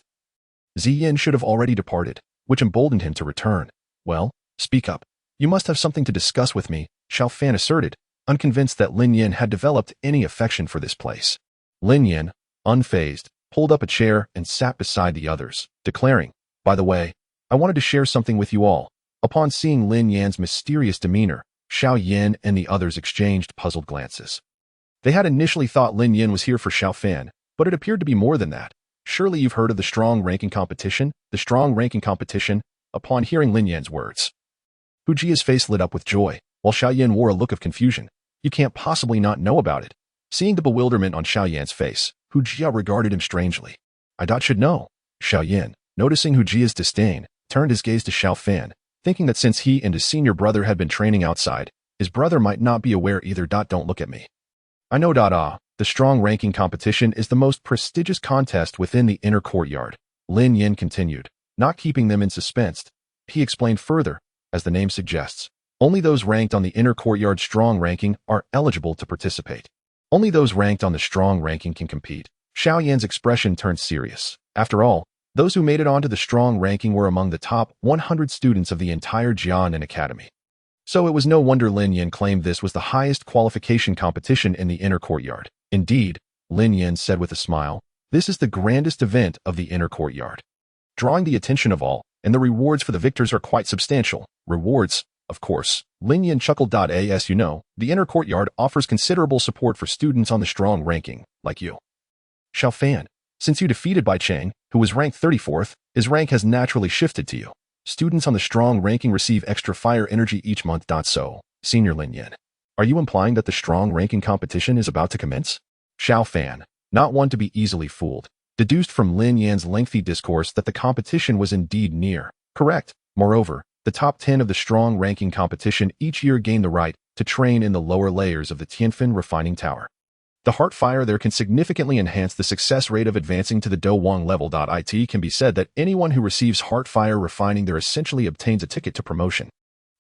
Ziyan should have already departed, which emboldened him to return. "Well, speak up. You must have something to discuss with me," Xiao Fan asserted, unconvinced that Lin Yan had developed any affection for this place. Lin Yan, unfazed, pulled up a chair and sat beside the others, declaring, "By the way, I wanted to share something with you all." Upon seeing Lin Yan's mysterious demeanor, Xiao Yan and the others exchanged puzzled glances. They had initially thought Lin Yan was here for Xiao Fan, but it appeared to be more than that. "Surely you've heard of the strong ranking competition?" The strong ranking competition, upon hearing Lin Yan's words, Hu Jia's face lit up with joy, while Xiao Yan wore a look of confusion. "You can't possibly not know about it." Seeing the bewilderment on Xiao Yan's face, Hu Jia regarded him strangely. "I should know." Xiao Yan, noticing Hu Jia's disdain, turned his gaze to Xiao Fan, thinking that since he and his senior brother had been training outside, his brother might not be aware either. "Don't look at me. I know. The strong ranking competition is the most prestigious contest within the inner courtyard." Lin Yan continued, not keeping them in suspense. He explained further, as the name suggests, only those ranked on the inner courtyard strong ranking are eligible to participate. Only those ranked on the strong ranking can compete. Xiao Yan's expression turned serious. After all, those who made it onto the strong ranking were among the top 100 students of the entire Jianan Academy. So it was no wonder Lin Yan claimed this was the highest qualification competition in the inner courtyard. "Indeed," Lin Yan said with a smile, "this is the grandest event of the inner courtyard, drawing the attention of all, and the rewards for the victors are quite substantial." "Rewards, of course." Lin Yan chuckled. "As you know, the inner courtyard offers considerable support for students on the strong ranking, like you. Xiao Fan, since you defeated Bai Cheng, who was ranked 34th, his rank has naturally shifted to you. Students on the strong ranking receive extra fire energy each month. So, Senior Lin Yan, are you implying that the strong ranking competition is about to commence?" Xiao Fan, not one to be easily fooled, deduced from Lin Yan's lengthy discourse that the competition was indeed near. Correct. Moreover, the top 10 of the strong ranking competition each year gain the right to train in the lower layers of the Tianfen refining tower. The heart fire there can significantly enhance the success rate of advancing to the Douwang level. It can be said that anyone who receives heart fire refining there essentially obtains a ticket to promotion.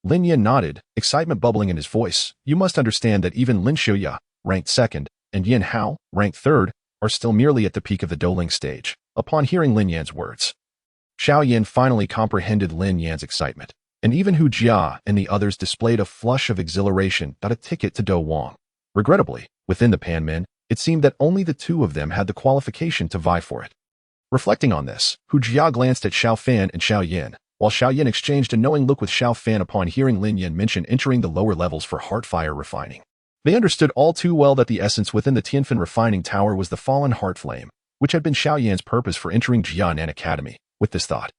Lin Yan nodded, excitement bubbling in his voice. "You must understand that even Lin Xiuya, ranked 2nd, and Yin Hao, ranked 3rd, are still merely at the peak of the Douling stage." Upon hearing Lin Yan's words, Xiao Yan finally comprehended Lin Yan's excitement, and even Hu Jia and the others displayed a flush of exhilaration. A ticket to Douwang. Regrettably, within the Panmen, it seemed that only the 2 of them had the qualification to vie for it. Reflecting on this, Hu Jia glanced at Xiao Fan and Xiao Yan, while Xiao Yan exchanged a knowing look with Xiao Fan upon hearing Lin Yan mention entering the lower levels for heart fire refining. They understood all too well that the essence within the Tianfen refining tower was the fallen heart flame, which had been Xiao Yan's purpose for entering Jianan Academy. With this thought,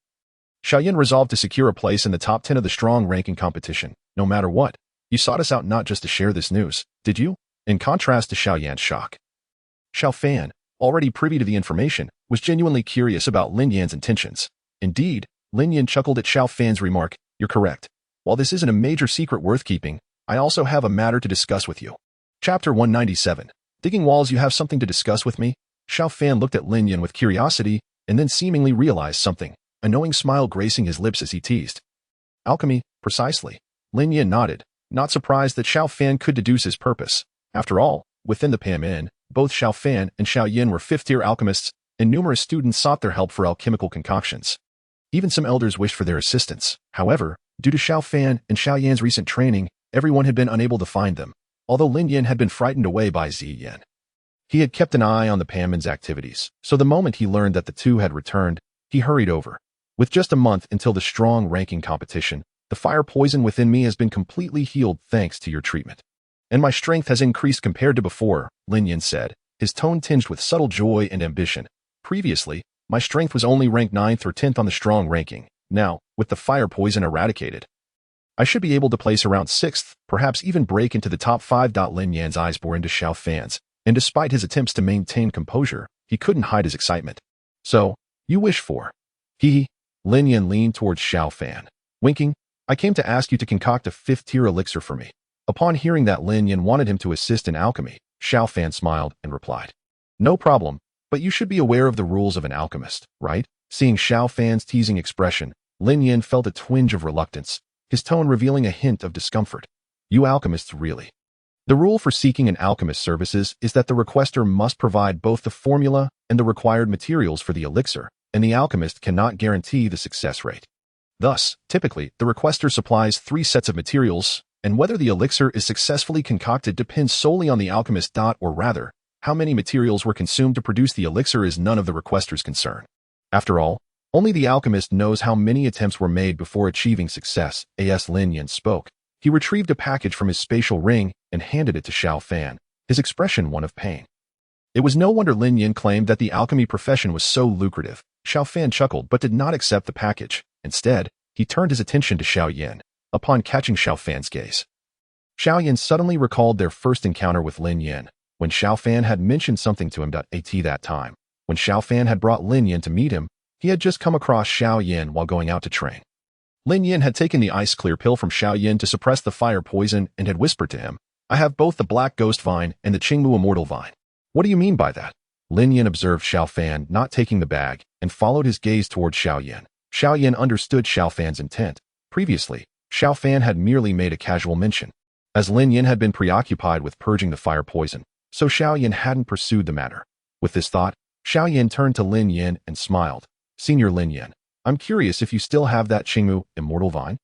Xiao Yan resolved to secure a place in the top 10 of the strong ranking competition, no matter what. You sought us out not just to share this news, did you? In contrast to Xiao Yan's shock, Xiao Fan, already privy to the information, was genuinely curious about Lin Yan's intentions. Indeed, Lin Yan chuckled at Xiao Fan's remark, "You're correct. While this isn't a major secret worth keeping, I also have a matter to discuss with you." Chapter 197. Digging walls. You have something to discuss with me? Xiao Fan looked at Lin Yan with curiosity, and then seemingly realized something, a knowing smile gracing his lips as he teased. Alchemy, precisely. Lin Yan nodded, not surprised that Xiao Fan could deduce his purpose. After all, within the PMN, both Xiao Fan and Xiao Yan were fifth-tier alchemists, and numerous students sought their help for alchemical concoctions. Even some elders wished for their assistance. However, due to Xiao Fan and Xiao Yan's recent training, everyone had been unable to find them, although Lin Yan had been frightened away by Zi Yan. He had kept an eye on the PMN's activities, so the moment he learned that the two had returned, he hurried over. With just a month until the strong ranking competition, the fire poison within me has been completely healed thanks to your treatment. And my strength has increased compared to before, Lin Yan said, his tone tinged with subtle joy and ambition. Previously, my strength was only ranked 9th or 10th on the strong ranking. Now, with the fire poison eradicated, I should be able to place around 6th, perhaps even break into the top 5. Lin Yan's eyes bore into Xiao Fan's, and despite his attempts to maintain composure, he couldn't hide his excitement. So, you wish for? Lin Yan leaned towards Xiao Fan. Winking, I came to ask you to concoct a 5th-tier elixir for me. Upon hearing that Lin Yan wanted him to assist in alchemy, Xiao Fan smiled and replied, "No problem, but you should be aware of the rules of an alchemist, right?" Seeing Xiao Fan's teasing expression, Lin Yan felt a twinge of reluctance, his tone revealing a hint of discomfort. You alchemists really. The rule for seeking an alchemist's services is that the requester must provide both the formula and the required materials for the elixir, and the alchemist cannot guarantee the success rate. Thus, typically, the requester supplies 3 sets of materials, and whether the elixir is successfully concocted depends solely on the alchemist. Or rather, how many materials were consumed to produce the elixir is none of the requester's concern. After all, only the alchemist knows how many attempts were made before achieving success. As Lin Yan spoke, he retrieved a package from his spatial ring and handed it to Xiao Fan, his expression one of pain. It was no wonder Lin Yan claimed that the alchemy profession was so lucrative. Xiao Fan chuckled but did not accept the package. Instead, he turned his attention to Xiao Yan. Upon catching Xiao Fan's gaze, Xiao Yan suddenly recalled their first encounter with Lin Yan, when Xiao Fan had mentioned something to him. That time, when Xiao Fan had brought Lin Yan to meet him, he had just come across Xiao Yan while going out to train. Lin Yan had taken the ice-clear pill from Xiao Yan to suppress the fire poison and had whispered to him, "I have both the Black Ghost Vine and the Qingmu Immortal Vine." "What do you mean by that?" Lin Yan observed Xiao Fan not taking the bag and followed his gaze toward Xiao Yan. Xiao Yan understood Xiao Fan's intent. Previously, Xiao Fan had merely made a casual mention, as Lin Yan had been preoccupied with purging the fire poison, so Xiao Yan hadn't pursued the matter. With this thought, Xiao Yan turned to Lin Yan and smiled. "Senior Lin Yan, I'm curious if you still have that Qingmu Immortal Vine?"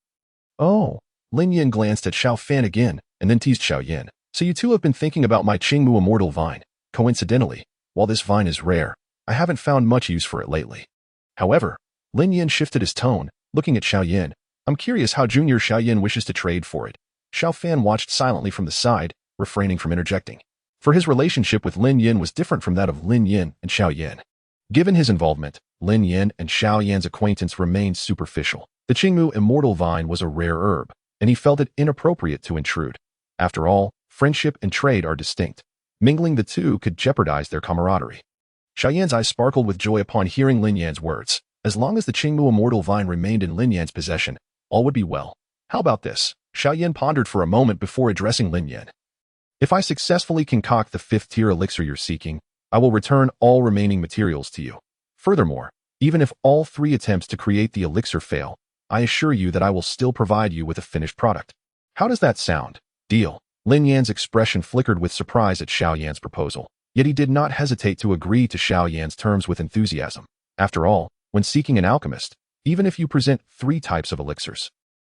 "Oh." Lin Yan glanced at Xiao Fan again and then teased Xiao Yan. "So you two have been thinking about my Qingmu Immortal Vine. Coincidentally, while this vine is rare, I haven't found much use for it lately." However, Lin Yan shifted his tone, looking at Xiao Yan. "I'm curious how Junior Xiao Yan wishes to trade for it." Xiao Fan watched silently from the side, refraining from interjecting. For his relationship with Lin Yan was different from that of Lin Yan and Xiao Yan. Given his involvement, Lin Yan and Xiao Yan's acquaintance remained superficial. The Qingmu Immortal Vine was a rare herb, and he felt it inappropriate to intrude. After all, friendship and trade are distinct. Mingling the two could jeopardize their camaraderie. Xiao Yan's eyes sparkled with joy upon hearing Lin Yan's words. As long as the Qingmu Immortal Vine remained in Lin Yan's possession, all would be well. How about this? Xiao Yan pondered for a moment before addressing Lin Yan. "If I successfully concoct the 5th-tier elixir you're seeking, I will return all remaining materials to you. Furthermore, even if all 3 attempts to create the elixir fail, I assure you that I will still provide you with a finished product. How does that sound? Deal?" Lin Yan's expression flickered with surprise at Xiao Yan's proposal, yet he did not hesitate to agree to Xiao Yan's terms with enthusiasm. After all, when seeking an alchemist, even if you present 3 types of elixirs,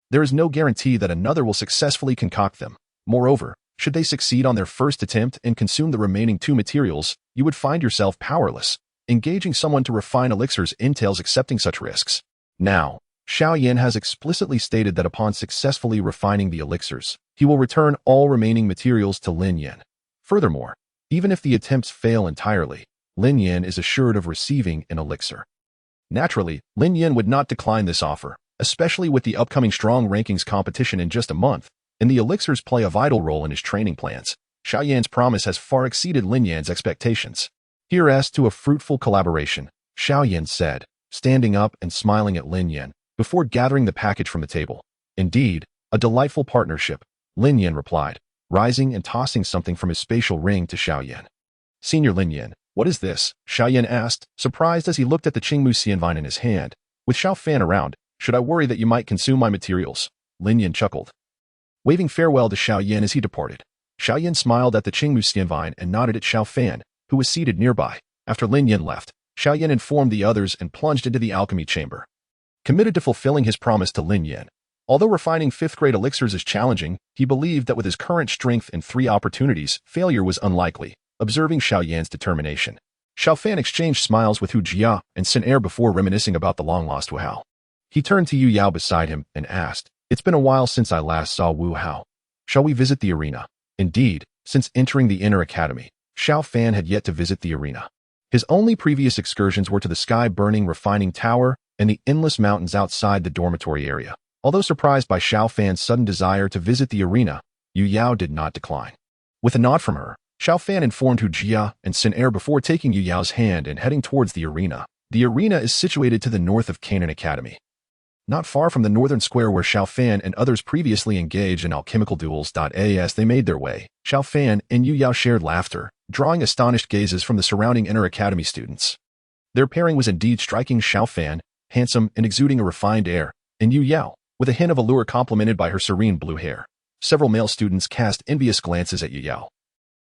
there is no guarantee that another will successfully concoct them. Moreover, should they succeed on their first attempt and consume the remaining 2 materials, you would find yourself powerless. Engaging someone to refine elixirs entails accepting such risks. Now, Xiao Yan has explicitly stated that upon successfully refining the elixirs, he will return all remaining materials to Lin Yan. Furthermore, even if the attempts fail entirely, Lin Yan is assured of receiving an elixir. Naturally, Lin Yan would not decline this offer, especially with the upcoming strong rankings competition in just a month, and the elixirs play a vital role in his training plans. Xiao Yan's promise has far exceeded Lin Yan's expectations. Here's to a fruitful collaboration, Xiao Yan said, standing up and smiling at Lin Yan, before gathering the package from the table. Indeed, a delightful partnership, Lin Yan replied, rising and tossing something from his spatial ring to Xiao Yan. Senior Lin Yan, what is this? Xiao Yan asked, surprised as he looked at the Qingmu Xianvine in his hand. With Xiao Fan around, should I worry that you might consume my materials? Lin Yan chuckled, waving farewell to Xiao Yan as he departed. Xiao Yan smiled at the Qingmu Xianvine and nodded at Xiao Fan, who was seated nearby. After Lin Yan left, Xiao Yan informed the others and plunged into the alchemy chamber. Committed to fulfilling his promise to Lin Yan. Although refining 5th-grade elixirs is challenging, he believed that with his current strength and 3 opportunities, failure was unlikely. Observing Xiao Yan's determination, Xiao Fan exchanged smiles with Hu Jia and Sun Er before reminiscing about the long-lost Wu Hao. He turned to Yu Yao beside him and asked, "It's been a while since I last saw Wu Hao. Shall we visit the arena?" Indeed, since entering the inner academy, Xiao Fan had yet to visit the arena. His only previous excursions were to the sky-burning refining tower and the endless mountains outside the dormitory area. Although surprised by Xiao Fan's sudden desire to visit the arena, Yu Yao did not decline. With a nod from her, Xiao Fan informed Hu Jia and Sun Er before taking Yu Yao's hand and heading towards the arena. The arena is situated to the north of Canaan Academy, not far from the northern square where Xiao Fan and others previously engaged in alchemical duels. As they made their way, Xiao Fan and Yu Yao shared laughter, drawing astonished gazes from the surrounding inner academy students. Their pairing was indeed striking. Xiao Fan, handsome and exuding a refined air, and Yu Yao, with a hint of allure complemented by her serene blue hair. Several male students cast envious glances at Yu Yao,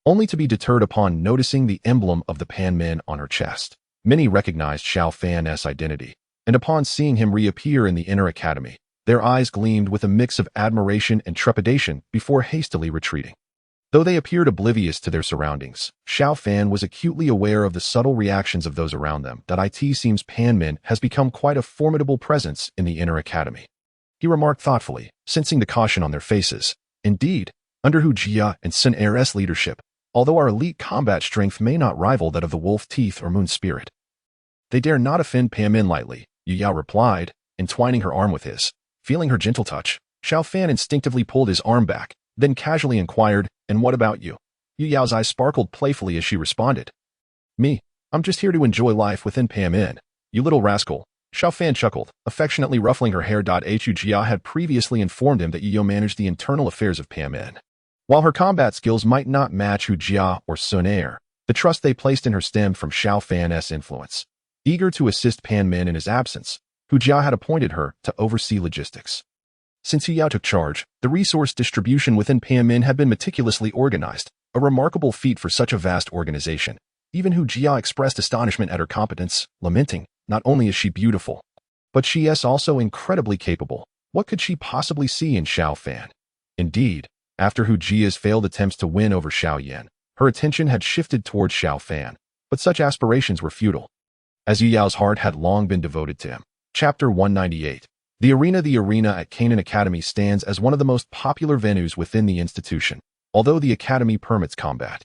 only to be deterred upon noticing the emblem of the Pan Min on her chest. Many recognized Xiao Fan's identity, and upon seeing him reappear in the inner academy, their eyes gleamed with a mix of admiration and trepidation before hastily retreating. Though they appeared oblivious to their surroundings, Xiao Fan was acutely aware of the subtle reactions of those around them. It seems Pan Min has become quite a formidable presence in the inner academy, he remarked thoughtfully, sensing the caution on their faces. Indeed, under Hu Jia and Sun Er's leadership, although our elite combat strength may not rival that of the Wolf Teeth or Moon Spirit, they dare not offend Pan Min lightly, Yu Yao replied, entwining her arm with his. Feeling her gentle touch, Xiao Fan instinctively pulled his arm back, then casually inquired, "And what about you?" Yu Yao's eyes sparkled playfully as she responded, "Me, I'm just here to enjoy life within Pan Min, you little rascal." Xiao Fan chuckled, affectionately ruffling her hair. Hu Jia had previously informed him that Yu Yao managed the internal affairs of Pan Min. While her combat skills might not match Hu Jia or Sun Er, the trust they placed in her stemmed from Xiao Fan's influence. Eager to assist Pan Min in his absence, Hu Jia had appointed her to oversee logistics. Since Yu Yao took charge, the resource distribution within Pan Min had been meticulously organized, a remarkable feat for such a vast organization. Even Hu Jia expressed astonishment at her competence, lamenting, "Not only is she beautiful, but she is also incredibly capable. What could she possibly see in Xiao Fan?" Indeed, after Hu Jia's failed attempts to win over Xiao Yan, her attention had shifted towards Xiao Fan, but such aspirations were futile, as Yu Yao's heart had long been devoted to him. Chapter 198. The arena at Canaan Academy stands as one of the most popular venues within the institution. Although the academy permits combat,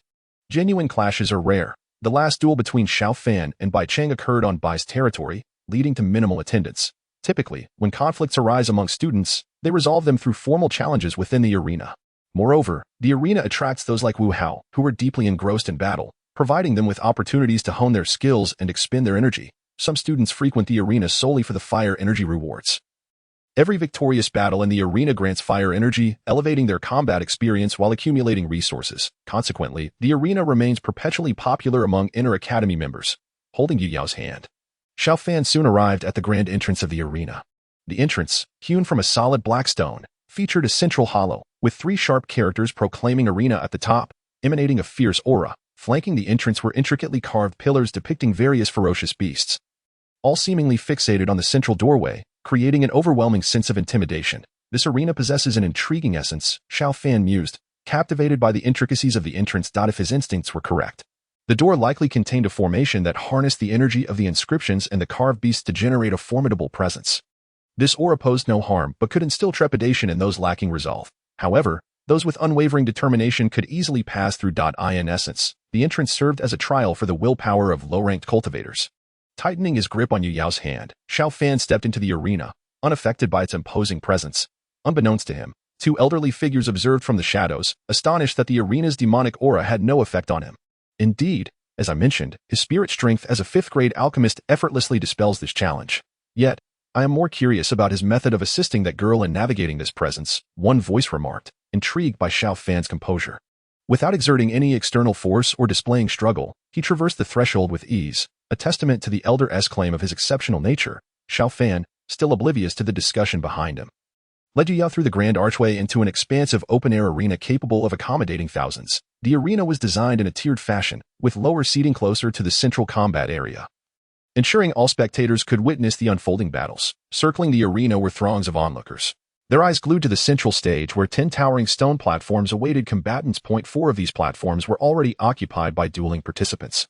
genuine clashes are rare. The last duel between Xiao Fan and Bai Cheng occurred on Bai's territory, leading to minimal attendance. Typically, when conflicts arise among students, they resolve them through formal challenges within the arena. Moreover, the arena attracts those like Wu Hao, who are deeply engrossed in battle, providing them with opportunities to hone their skills and expend their energy. Some students frequent the arena solely for the fire energy rewards. Every victorious battle in the arena grants fire energy, elevating their combat experience while accumulating resources. Consequently, the arena remains perpetually popular among inner academy members. Holding Yu Yao's hand, Xiao Fan soon arrived at the grand entrance of the arena. The entrance, hewn from a solid black stone, featured a central hollow, with 3 sharp characters proclaiming arena at the top, emanating a fierce aura. Flanking the entrance were intricately carved pillars depicting various ferocious beasts, all seemingly fixated on the central doorway, creating an overwhelming sense of intimidation. This arena possesses an intriguing essence, Xiao Fan mused, captivated by the intricacies of the entrance. If his instincts were correct, the door likely contained a formation that harnessed the energy of the inscriptions and the carved beasts to generate a formidable presence. This aura posed no harm but could instill trepidation in those lacking resolve. However, those with unwavering determination could easily pass through. In essence, the entrance served as a trial for the willpower of low-ranked cultivators. Tightening his grip on Yu Yao's hand, Xiao Fan stepped into the arena, unaffected by its imposing presence. Unbeknownst to him, two elderly figures observed from the shadows, astonished that the arena's demonic aura had no effect on him. Indeed, as I mentioned, his spirit strength as a fifth-grade alchemist effortlessly dispels this challenge. Yet, I am more curious about his method of assisting that girl in navigating this presence, one voice remarked, intrigued by Xiao Fan's composure. Without exerting any external force or displaying struggle, he traversed the threshold with ease, a testament to the elder's claim of his exceptional nature. Xiao Fan, still oblivious to the discussion behind him, led Yu Yao through the grand archway into an expansive open-air arena capable of accommodating thousands. The arena was designed in a tiered fashion, with lower seating closer to the central combat area, ensuring all spectators could witness the unfolding battles. Circling the arena were throngs of onlookers, their eyes glued to the central stage where 10 towering stone platforms awaited combatants. 4 of these platforms were already occupied by dueling participants,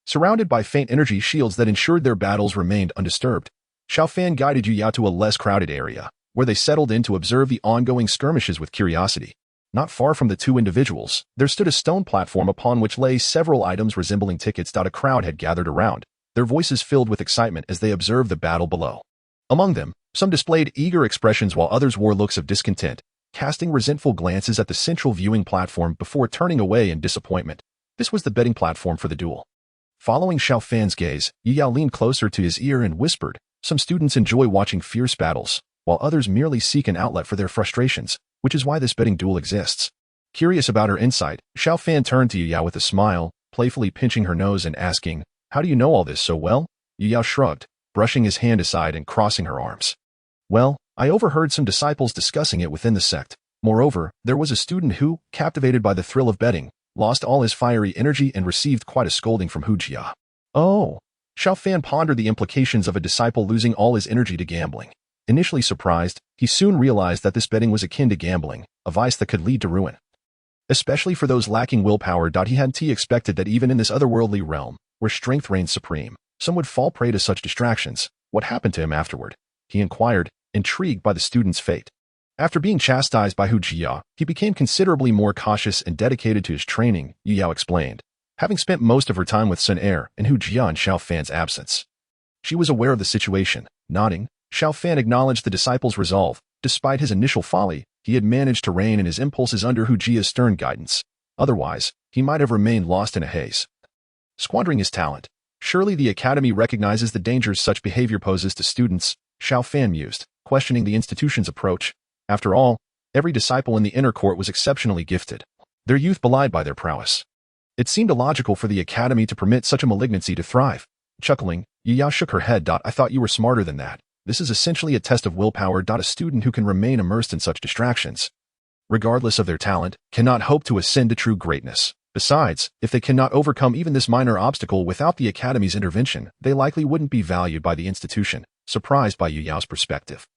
surrounded by faint energy shields that ensured their battles remained undisturbed. Xiao Fan guided Yu Yao to a less crowded area, where they settled in to observe the ongoing skirmishes with curiosity. Not far from the two individuals, there stood a stone platform upon which lay several items resembling tickets. A crowd had gathered around, their voices filled with excitement as they observed the battle below. Among them, some displayed eager expressions while others wore looks of discontent, casting resentful glances at the central viewing platform before turning away in disappointment. This was the betting platform for the duel. Following Xiao Fan's gaze, Yu Yao leaned closer to his ear and whispered, "Some students enjoy watching fierce battles, while others merely seek an outlet for their frustrations, which is why this betting duel exists." Curious about her insight, Xiao Fan turned to Yu Yao with a smile, playfully pinching her nose and asking, "How do you know all this so well?" Yu Yao shrugged, brushing his hand aside and crossing her arms. "Well, I overheard some disciples discussing it within the sect. Moreover, there was a student who, captivated by the thrill of betting, lost all his fiery energy and received quite a scolding from Hujia." Oh. Xiao Fan pondered the implications of a disciple losing all his energy to gambling. Initially surprised, he soon realized that this betting was akin to gambling, a vice that could lead to ruin, especially for those lacking willpower. He hadn't expected that even in this otherworldly realm, where strength reigns supreme, some would fall prey to such distractions. What happened to him afterward? He inquired, intrigued by the student's fate. After being chastised by Hujia, he became considerably more cautious and dedicated to his training, Yu Yao explained, having spent most of her time with Sun Er and Hujia in Xiao Fan's absence. She was aware of the situation. Nodding, Xiao Fan acknowledged the disciple's resolve. Despite his initial folly, he had managed to rein in his impulses under Hujia's stern guidance. Otherwise, he might have remained lost in a haze, squandering his talent. Surely the academy recognizes the dangers such behavior poses to students, Xiao Fan mused, questioning the institution's approach. After all, every disciple in the inner court was exceptionally gifted, their youth belied by their prowess. It seemed illogical for the academy to permit such a malignancy to thrive. Chuckling, Yu Yao shook her head. "I thought you were smarter than that. This is essentially a test of willpower. A student who can remain immersed in such distractions, regardless of their talent, cannot hope to ascend to true greatness. Besides, if they cannot overcome even this minor obstacle without the academy's intervention, they likely wouldn't be valued by the institution." Surprised by Yu Yao's perspective,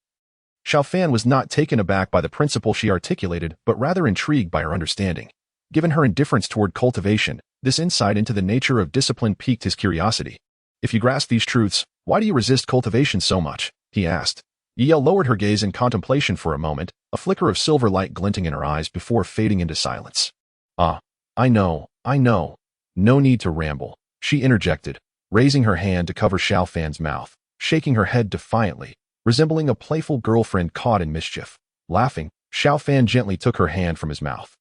Xiao Fan was not taken aback by the principle she articulated, but rather intrigued by her understanding. Given her indifference toward cultivation, this insight into the nature of discipline piqued his curiosity. "If you grasp these truths, why do you resist cultivation so much?" he asked. Yu Yao lowered her gaze in contemplation for a moment, a flicker of silver light glinting in her eyes before fading into silence. "Ah, I know. No need to ramble," she interjected, raising her hand to cover Xiao Fan's mouth, shaking her head defiantly, resembling a playful girlfriend caught in mischief. Laughing, Xiao Fan gently took her hand from his mouth,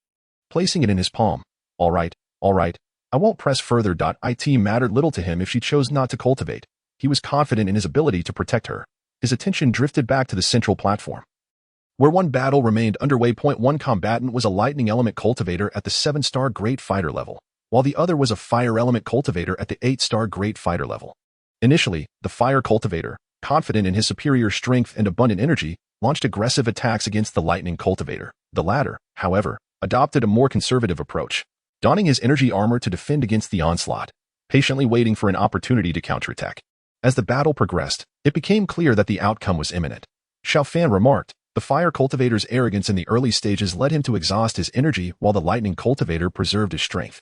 placing it in his palm. All right, I won't press further. It mattered little to him if she chose not to cultivate. He was confident in his ability to protect her. His attention drifted back to the central platform, where one battle remained underway. One combatant was a lightning element cultivator at the 7-star Great Fighter level, while the other was a fire element cultivator at the 8-star Great Fighter level. Initially, the fire cultivator, confident in his superior strength and abundant energy, launched aggressive attacks against the lightning cultivator. The latter, however, adopted a more conservative approach, donning his energy armor to defend against the onslaught, patiently waiting for an opportunity to counterattack. As the battle progressed, it became clear that the outcome was imminent. Xiao Fan remarked, the fire cultivator's arrogance in the early stages led him to exhaust his energy while the lightning cultivator preserved his strength.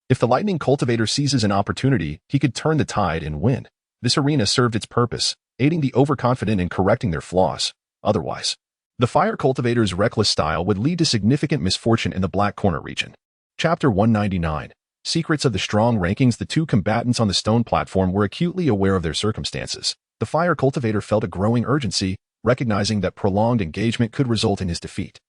If the lightning cultivator seizes an opportunity, he could turn the tide and win. This arena served its purpose, aiding the overconfident in correcting their flaws. Otherwise, the fire cultivator's reckless style would lead to significant misfortune in the Black Corner region. Chapter 199. Secrets of the strong rankings. The two combatants on the stone platform were acutely aware of their circumstances. The fire cultivator felt a growing urgency, recognizing that prolonged engagement could result in his defeat.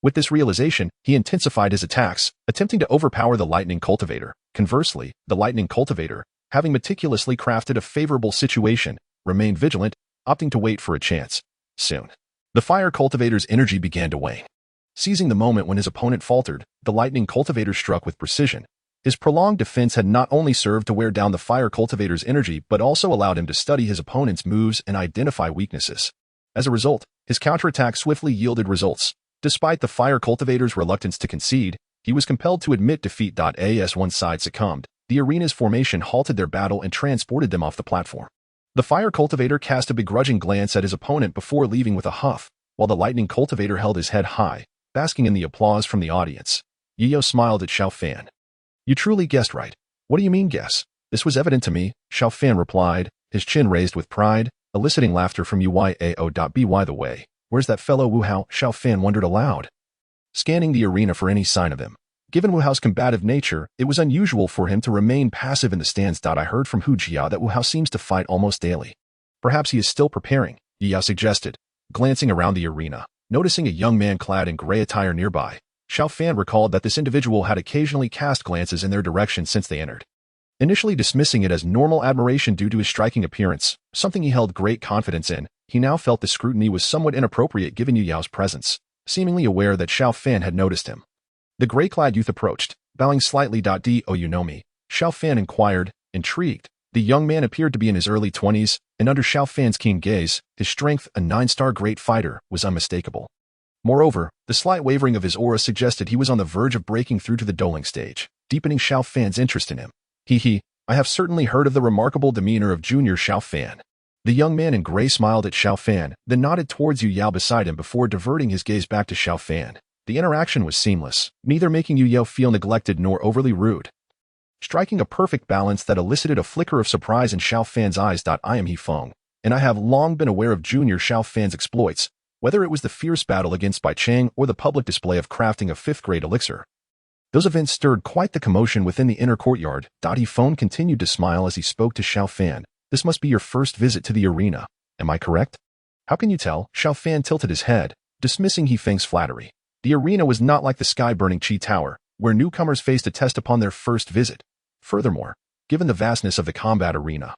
With this realization, he intensified his attacks, attempting to overpower the lightning cultivator. Conversely, the lightning cultivator, having meticulously crafted a favorable situation, remained vigilant, opting to wait for a chance. Soon, the fire cultivator's energy began to wane. Seizing the moment when his opponent faltered, the lightning cultivator struck with precision. His prolonged defense had not only served to wear down the fire cultivator's energy but also allowed him to study his opponent's moves and identify weaknesses. As a result, his counterattack swiftly yielded results. Despite the fire cultivator's reluctance to concede, he was compelled to admit defeat. As one side succumbed, the arena's formation halted their battle and transported them off the platform. The fire cultivator cast a begrudging glance at his opponent before leaving with a huff, while the lightning cultivator held his head high, basking in the applause from the audience. Yao smiled at Xiao Fan. You truly guessed right. What do you mean guess? This was evident to me, Xiao Fan replied, his chin raised with pride, eliciting laughter from Yao. By the way, where's that fellow Wu Hao? Xiao Fan wondered aloud, scanning the arena for any sign of him. Given Wu Hao's combative nature, it was unusual for him to remain passive in the stands. I heard from Hu Jia that Wu Hao seems to fight almost daily. Perhaps he is still preparing, Yao suggested, glancing around the arena. Noticing a young man clad in gray attire nearby, Xiao Fan recalled that this individual had occasionally cast glances in their direction since they entered. Initially dismissing it as normal admiration due to his striking appearance, something he held great confidence in, he now felt the scrutiny was somewhat inappropriate given Yu Yao's presence, seemingly aware that Xiao Fan had noticed him. The gray-clad youth approached, bowing slightly. Do you know me? Xiao Fan inquired, intrigued. The young man appeared to be in his early 20s, and under Xiao Fan's keen gaze, his strength, a 9-star great fighter, was unmistakable. Moreover, the slight wavering of his aura suggested he was on the verge of breaking through to the dueling stage, deepening Xiao Fan's interest in him. I have certainly heard of the remarkable demeanor of junior Xiao Fan. The young man in gray smiled at Xiao Fan, then nodded towards Yu Yao beside him before diverting his gaze back to Xiao Fan. The interaction was seamless, neither making Yu Yao feel neglected nor overly rude. Striking a perfect balance that elicited a flicker of surprise in Xiao Fan's eyes. I am He Feng, and I have long been aware of junior Xiao Fan's exploits, whether it was the fierce battle against Bai Cheng or the public display of crafting a 5th-grade elixir. Those events stirred quite the commotion within the inner courtyard. He Feng continued to smile as he spoke to Xiao Fan. This must be your first visit to the arena. Am I correct? How can you tell? Xiao Fan tilted his head, dismissing He Feng's flattery. The arena was not like the sky-burning Qi Tower, where newcomers faced a test upon their first visit. Furthermore, given the vastness of the combat arena,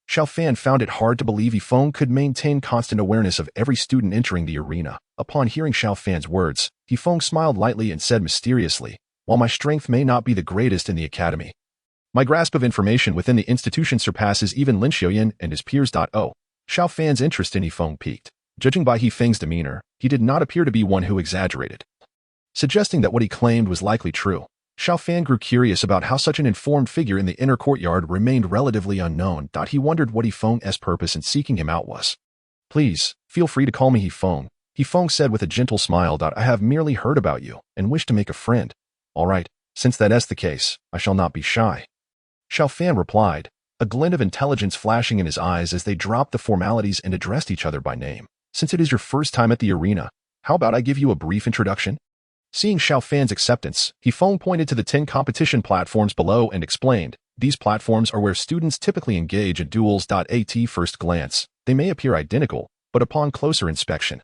Xiao Fan found it hard to believe He Feng could maintain constant awareness of every student entering the arena. Upon hearing Xiao Fan's words, He Feng smiled lightly and said mysteriously, while my strength may not be the greatest in the academy, my grasp of information within the institution surpasses even Lin Xiaoyan and his peers. Xiao Fan's interest in He Feng peaked. Judging by He Feng's demeanor, he did not appear to be one who exaggerated, suggesting that what he claimed was likely true. Xiao Fan grew curious about how such an informed figure in the inner courtyard remained relatively unknown. He wondered what He Feng's purpose in seeking him out was. Please, feel free to call me He Feng, He Feng said with a gentle smile. I have merely heard about you and wish to make a friend. All right, since that is the case, I shall not be shy. Xiao Fan replied, a glint of intelligence flashing in his eyes as they dropped the formalities and addressed each other by name. Since it is your first time at the arena, how about I give you a brief introduction? Seeing Xiao Fan's acceptance, He Feng pointed to the 10 competition platforms below and explained, these platforms are where students typically engage in duels. At first glance, they may appear identical, but upon closer inspection,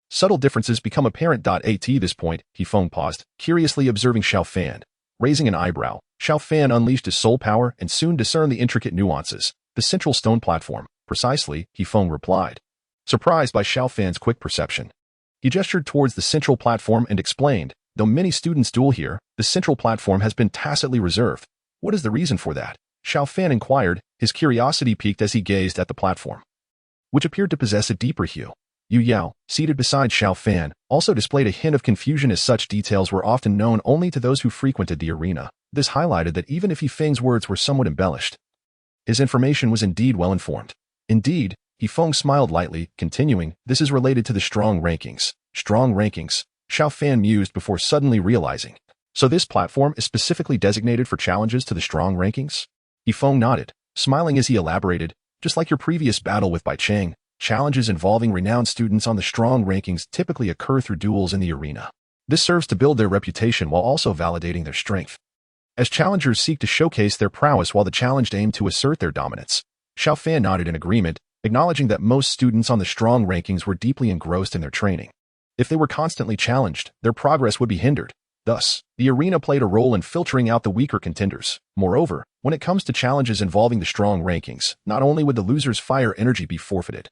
subtle differences become apparent. At this point, He Feng paused, curiously observing Xiao Fan. Raising an eyebrow, Xiao Fan unleashed his soul power and soon discerned the intricate nuances. The central stone platform, precisely, He Feng replied, surprised by Xiao Fan's quick perception. He gestured towards the central platform and explained, though many students duel here, the central platform has been tacitly reserved. What is the reason for that? Xiao Fan inquired, his curiosity piqued as he gazed at the platform, which appeared to possess a deeper hue. Yu Yao, seated beside Xiao Fan, also displayed a hint of confusion as such details were often known only to those who frequented the arena. This highlighted that even if He Feng's words were somewhat embellished, his information was indeed well informed. Indeed, He Feng smiled lightly, continuing, this is related to the strong rankings. Strong rankings, Xiao Fan mused before suddenly realizing. So this platform is specifically designated for challenges to the strong rankings? He Feng nodded, smiling as he elaborated, just like your previous battle with Bai Cheng, challenges involving renowned students on the strong rankings typically occur through duels in the arena. This serves to build their reputation while also validating their strength. as challengers seek to showcase their prowess while the challenged aim to assert their dominance. Xiao Fan nodded in agreement, acknowledging that most students on the strong rankings were deeply engrossed in their training. If they were constantly challenged, their progress would be hindered. Thus, the arena played a role in filtering out the weaker contenders. Moreover, when it comes to challenges involving the strong rankings, not only would the loser's fire energy be forfeited,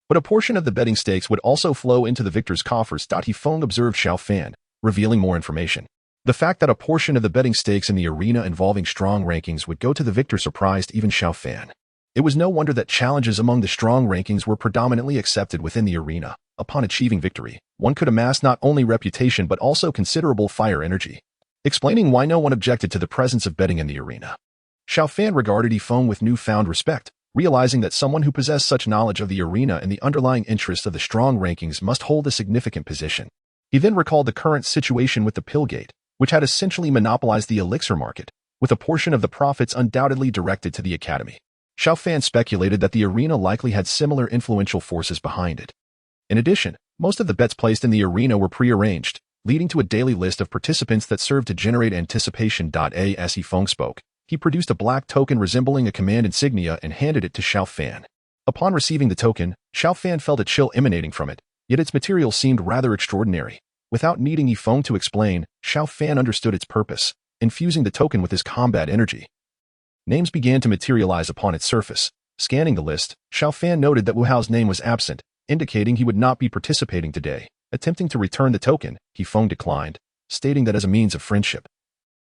but a portion of the betting stakes would also flow into the victor's coffers. He Feng observed Xiao Fan, revealing more information. The fact that a portion of the betting stakes in the arena involving strong rankings would go to the victor surprised even Xiao Fan. It was no wonder that challenges among the strong rankings were predominantly accepted within the arena. Upon achieving victory, one could amass not only reputation but also considerable fire energy, explaining why no one objected to the presence of betting in the arena. Xiao Fan regarded Yi Feng with newfound respect, realizing that someone who possessed such knowledge of the arena and the underlying interests of the strong rankings must hold a significant position. He then recalled the current situation with the Pillgate, which had essentially monopolized the elixir market, with a portion of the profits undoubtedly directed to the academy. Xiao Fan speculated that the arena likely had similar influential forces behind it. In addition, most of the bets placed in the arena were pre-arranged, leading to a daily list of participants that served to generate anticipation. As Yi Feng spoke, he produced a black token resembling a command insignia and handed it to Xiao Fan. Upon receiving the token, Xiao Fan felt a chill emanating from it, yet its material seemed rather extraordinary. Without needing Yi Feng to explain, Xiao Fan understood its purpose, infusing the token with his combat energy. Names began to materialize upon its surface. Scanning the list, Xiao Fan noted that Wu Hao's name was absent, indicating he would not be participating today. Attempting to return the token, Yi Feng declined, stating that as a means of friendship,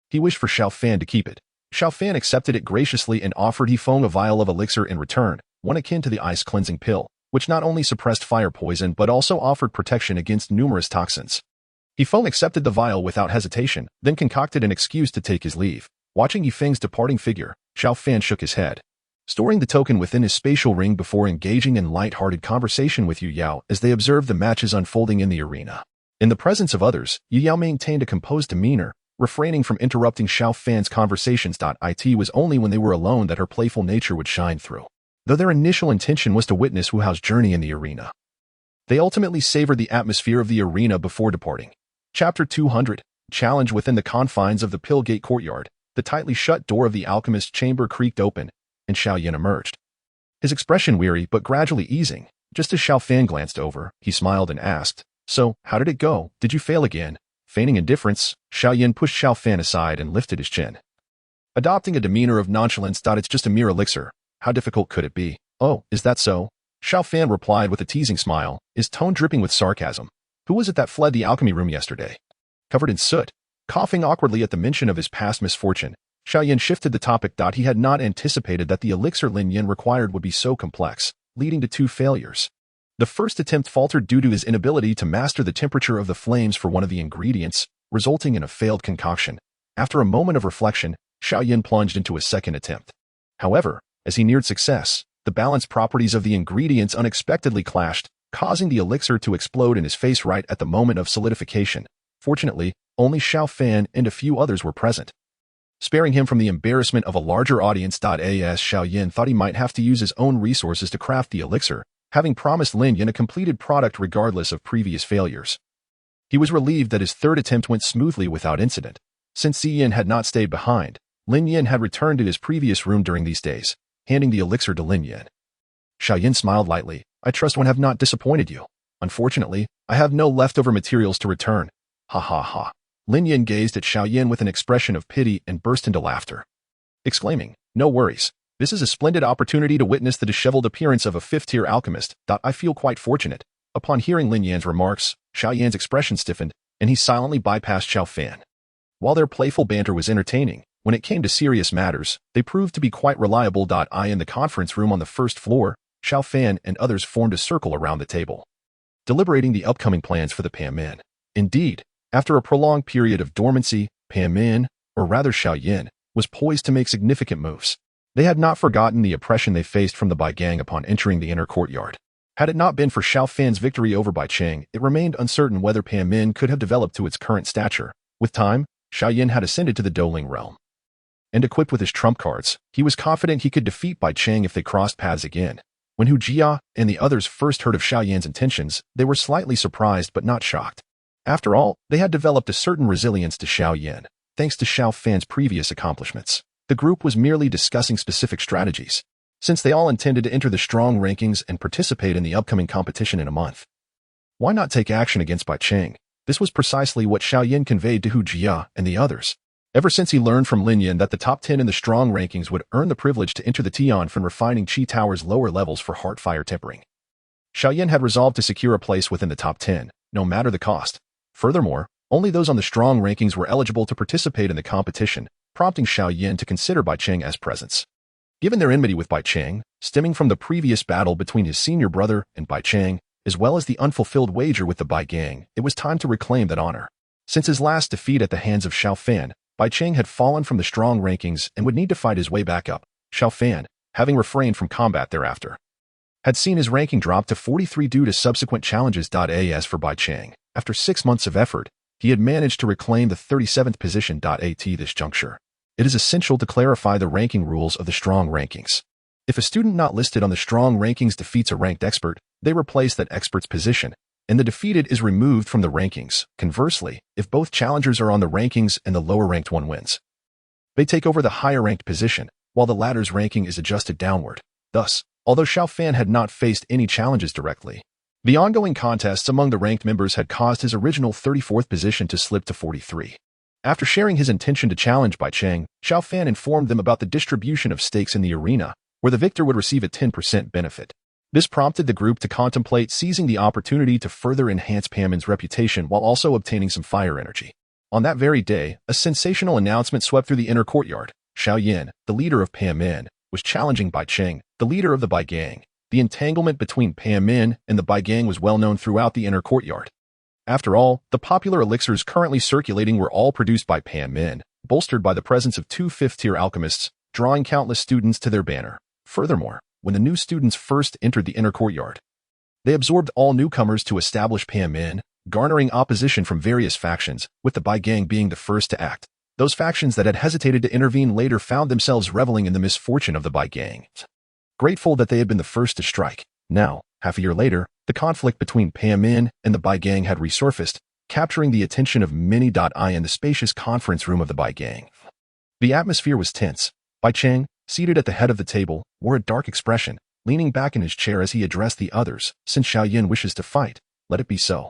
he wished for Xiao Fan to keep it. Xiao Fan accepted it graciously and offered Yi Feng a vial of elixir in return, one akin to the ice cleansing pill, which not only suppressed fire poison but also offered protection against numerous toxins. Yi Feng accepted the vial without hesitation, then concocted an excuse to take his leave. Watching Yi Feng's departing figure, Xiao Fan shook his head, storing the token within his spatial ring before engaging in light-hearted conversation with Yu Yao as they observed the matches unfolding in the arena. In the presence of others, Yu Yao maintained a composed demeanor, refraining from interrupting Xiao Fan's conversations. It was only when they were alone that her playful nature would shine through. Though their initial intention was to witness Wu Hao's journey in the arena, they ultimately savored the atmosphere of the arena before departing. Chapter 200, Challenge. Within the confines of the Pillgate courtyard, the tightly shut door of the alchemist's chamber creaked open, and Xiao Yan emerged. His expression weary but gradually easing. Just as Xiao Fan glanced over, he smiled and asked, "So, how did it go? Did you fail again?" Feigning indifference, Xiao Yan pushed Xiao Fan aside and lifted his chin, adopting a demeanor of nonchalance. It's just a mere elixir. How difficult could it be? Oh, is that so? Xiao Fan replied with a teasing smile, his tone dripping with sarcasm. Who was it that fled the alchemy room yesterday? Covered in soot. Coughing awkwardly at the mention of his past misfortune, Xiao Yan shifted the topic. He had not anticipated that the elixir Lin Yin required would be so complex, leading to two failures. The first attempt faltered due to his inability to master the temperature of the flames for one of the ingredients, resulting in a failed concoction. After a moment of reflection, Xiao Yan plunged into a second attempt. However, as he neared success, the balanced properties of the ingredients unexpectedly clashed, causing the elixir to explode in his face right at the moment of solidification. Fortunately, only Xiao Fan and a few others were present, sparing him from the embarrassment of a larger audience. As Xiao Yan thought he might have to use his own resources to craft the elixir, having promised Lin Yin a completed product regardless of previous failures. He was relieved that his third attempt went smoothly without incident. Since Xi Yin had not stayed behind, Lin Yin had returned to his previous room during these days, handing the elixir to Lin Yin. Xiao Yan smiled lightly. "I trust one have not disappointed you. Unfortunately, I have no leftover materials to return." Ha ha ha. Lin Yin gazed at Xiao Yan with an expression of pity and burst into laughter, exclaiming, "No worries. This is a splendid opportunity to witness the disheveled appearance of a fifth-tier alchemist. I feel quite fortunate." Upon hearing Lin Yan's remarks, Xiao Yan's expression stiffened, and he silently bypassed Xiao Fan. While their playful banter was entertaining, when it came to serious matters, they proved to be quite reliable. In the conference room on the first floor, Xiao Fan and others formed a circle around the table, deliberating the upcoming plans for the Pan Min. Indeed, after a prolonged period of dormancy, Pan Min, or rather Xiao Yan, was poised to make significant moves. They had not forgotten the oppression they faced from the Bai Gang upon entering the inner courtyard. Had it not been for Xiao Fan's victory over Bai Cheng, it remained uncertain whether Pan Min could have developed to its current stature. With time, Xiao Yan had ascended to the Douling realm, and equipped with his trump cards, he was confident he could defeat Bai Cheng if they crossed paths again. When Hu Jia and the others first heard of Xiao Yan's intentions, they were slightly surprised but not shocked. After all, they had developed a certain resilience to Xiao Yan. thanks to Xiao Fan's previous accomplishments. The group was merely discussing specific strategies, since they all intended to enter the strong rankings and participate in the upcoming competition in a month. Why not take action against Bai Cheng? This was precisely what Xiao Yan conveyed to Hu Jia and the others. Ever since he learned from Lin Yan that the top 10 in the strong rankings would earn the privilege to enter the Tian from refining Qi Tower's lower levels for heart-fire tempering, Xiao Yan had resolved to secure a place within the top 10, no matter the cost. Furthermore, only those on the strong rankings were eligible to participate in the competition, prompting Xiao Yan to consider Bai Cheng as presence. Given their enmity with Bai Cheng, stemming from the previous battle between his senior brother and Bai Cheng, as well as the unfulfilled wager with the Bai gang, it was time to reclaim that honor. Since his last defeat at the hands of Xiao Fan, Bai Cheng had fallen from the strong rankings and would need to fight his way back up. Xiao Fan, having refrained from combat thereafter, had seen his ranking drop to 43 due to subsequent challenges. As for Bai Cheng, after 6 months of effort, he had managed to reclaim the 37th position. At this juncture, it is essential to clarify the ranking rules of the strong rankings. If a student not listed on the strong rankings defeats a ranked expert, they replace that expert's position, and the defeated is removed from the rankings. Conversely, if both challengers are on the rankings and the lower-ranked one wins, they take over the higher-ranked position, while the latter's ranking is adjusted downward. Thus, although Xiao Fan had not faced any challenges directly, the ongoing contests among the ranked members had caused his original 34th position to slip to 43. After sharing his intention to challenge Bai Cheng, Xiao Fan informed them about the distribution of stakes in the arena, where the victor would receive a 10% benefit. This prompted the group to contemplate seizing the opportunity to further enhance Pamin's reputation while also obtaining some fire energy. On that very day, a sensational announcement swept through the inner courtyard. Xiao Yan, the leader of Pamin, was challenging Bai Cheng, the leader of the Bai gang. The entanglement between Pamin and the Bai gang was well known throughout the inner courtyard. After all, the popular elixirs currently circulating were all produced by Pamin, bolstered by the presence of 2 fifth-tier alchemists, drawing countless students to their banner. Furthermore, when the new students first entered the inner courtyard, they absorbed all newcomers to establish Pamin, garnering opposition from various factions, with the Bai gang being the first to act. Those factions that had hesitated to intervene later found themselves reveling in the misfortune of the Bai gang, grateful that they had been the first to strike. Now, half a year later, the conflict between Pamin and the Bai gang had resurfaced, capturing the attention of many. In the spacious conference room of the Bai gang, the atmosphere was tense. Bai Cheng, seated at the head of the table, wore a dark expression, leaning back in his chair as he addressed the others. Since Xiao Yan wishes to fight, let it be so.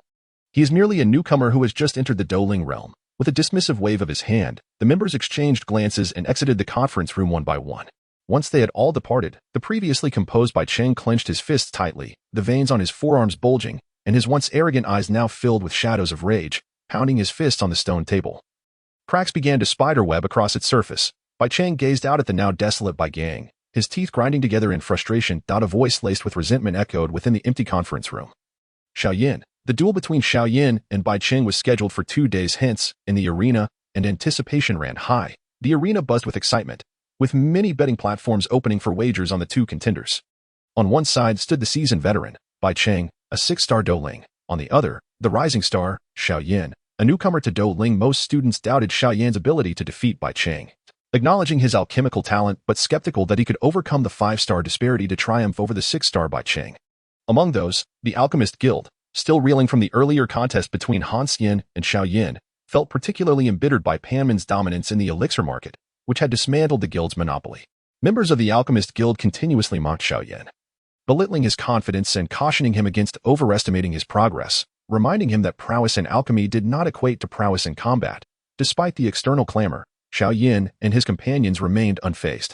He is merely a newcomer who has just entered the Douling realm. With a dismissive wave of his hand, the members exchanged glances and exited the conference room one by one. Once they had all departed, the previously composed Bai Cheng clenched his fists tightly, the veins on his forearms bulging, and his once arrogant eyes now filled with shadows of rage, pounding his fists on the stone table. Cracks began to spiderweb across its surface. Bai Cheng gazed out at the now desolate Bai gang, his teeth grinding together in frustration. A voice laced with resentment echoed within the empty conference room. Xiao Yan. The duel between Xiao Yan and Bai Cheng was scheduled for 2 days hence in the arena, and anticipation ran high. The arena buzzed with excitement, with many betting platforms opening for wagers on the two contenders. On one side stood the seasoned veteran, Bai Cheng, a 6-star Douling. On the other, the rising star, Xiao Yan, a newcomer to Douling. Most students doubted Xiao Yan's ability to defeat Bai Cheng, acknowledging his alchemical talent but skeptical that he could overcome the 5-star disparity to triumph over the 6-star Bai Cheng. Among those, the Alchemist Guild, still reeling from the earlier contest between Han Xian and Xiao Yan, felt particularly embittered by Pamin's dominance in the elixir market, which had dismantled the guild's monopoly. Members of the Alchemist Guild continuously mocked Xiao Yan, belittling his confidence and cautioning him against overestimating his progress, reminding him that prowess in alchemy did not equate to prowess in combat. Despite the external clamor, Xiao Yan and his companions remained unfazed,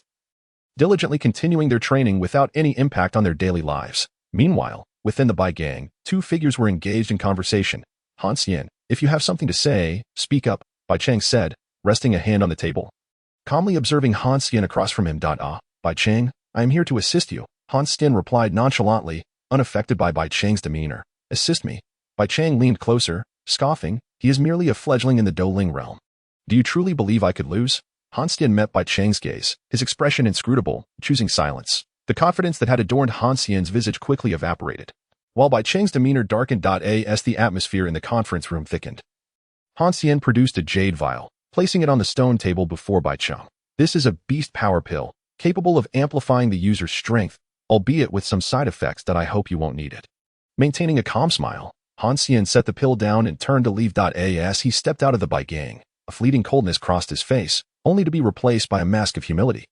diligently continuing their training without any impact on their daily lives. Meanwhile, within the Bai gang, 2 figures were engaged in conversation. Han Xian, if you have something to say, speak up, Bai Cheng said, resting a hand on the table. Calmly observing Han Xian across from him. Bai Cheng, I am here to assist you, Han Xian replied nonchalantly, unaffected by Bai Cheng's demeanor. Assist me? Bai Cheng leaned closer, scoffing. He is merely a fledgling in the Douling realm. Do you truly believe I could lose? Han Xian met Bai Cheng's gaze, his expression inscrutable, choosing silence. The confidence that had adorned Han Xian's visage quickly evaporated, while Bai Cheng's demeanor darkened. As the atmosphere in the conference room thickened, Han Xian produced a jade vial, placing it on the stone table before Bai Cheng. This is a beast power pill, capable of amplifying the user's strength, albeit with some side effects that I hope you won't need it. Maintaining a calm smile, Han Xian set the pill down and turned to leave. As he stepped out of the Bai gang, A fleeting coldness crossed his face, only to be replaced by a mask of humility.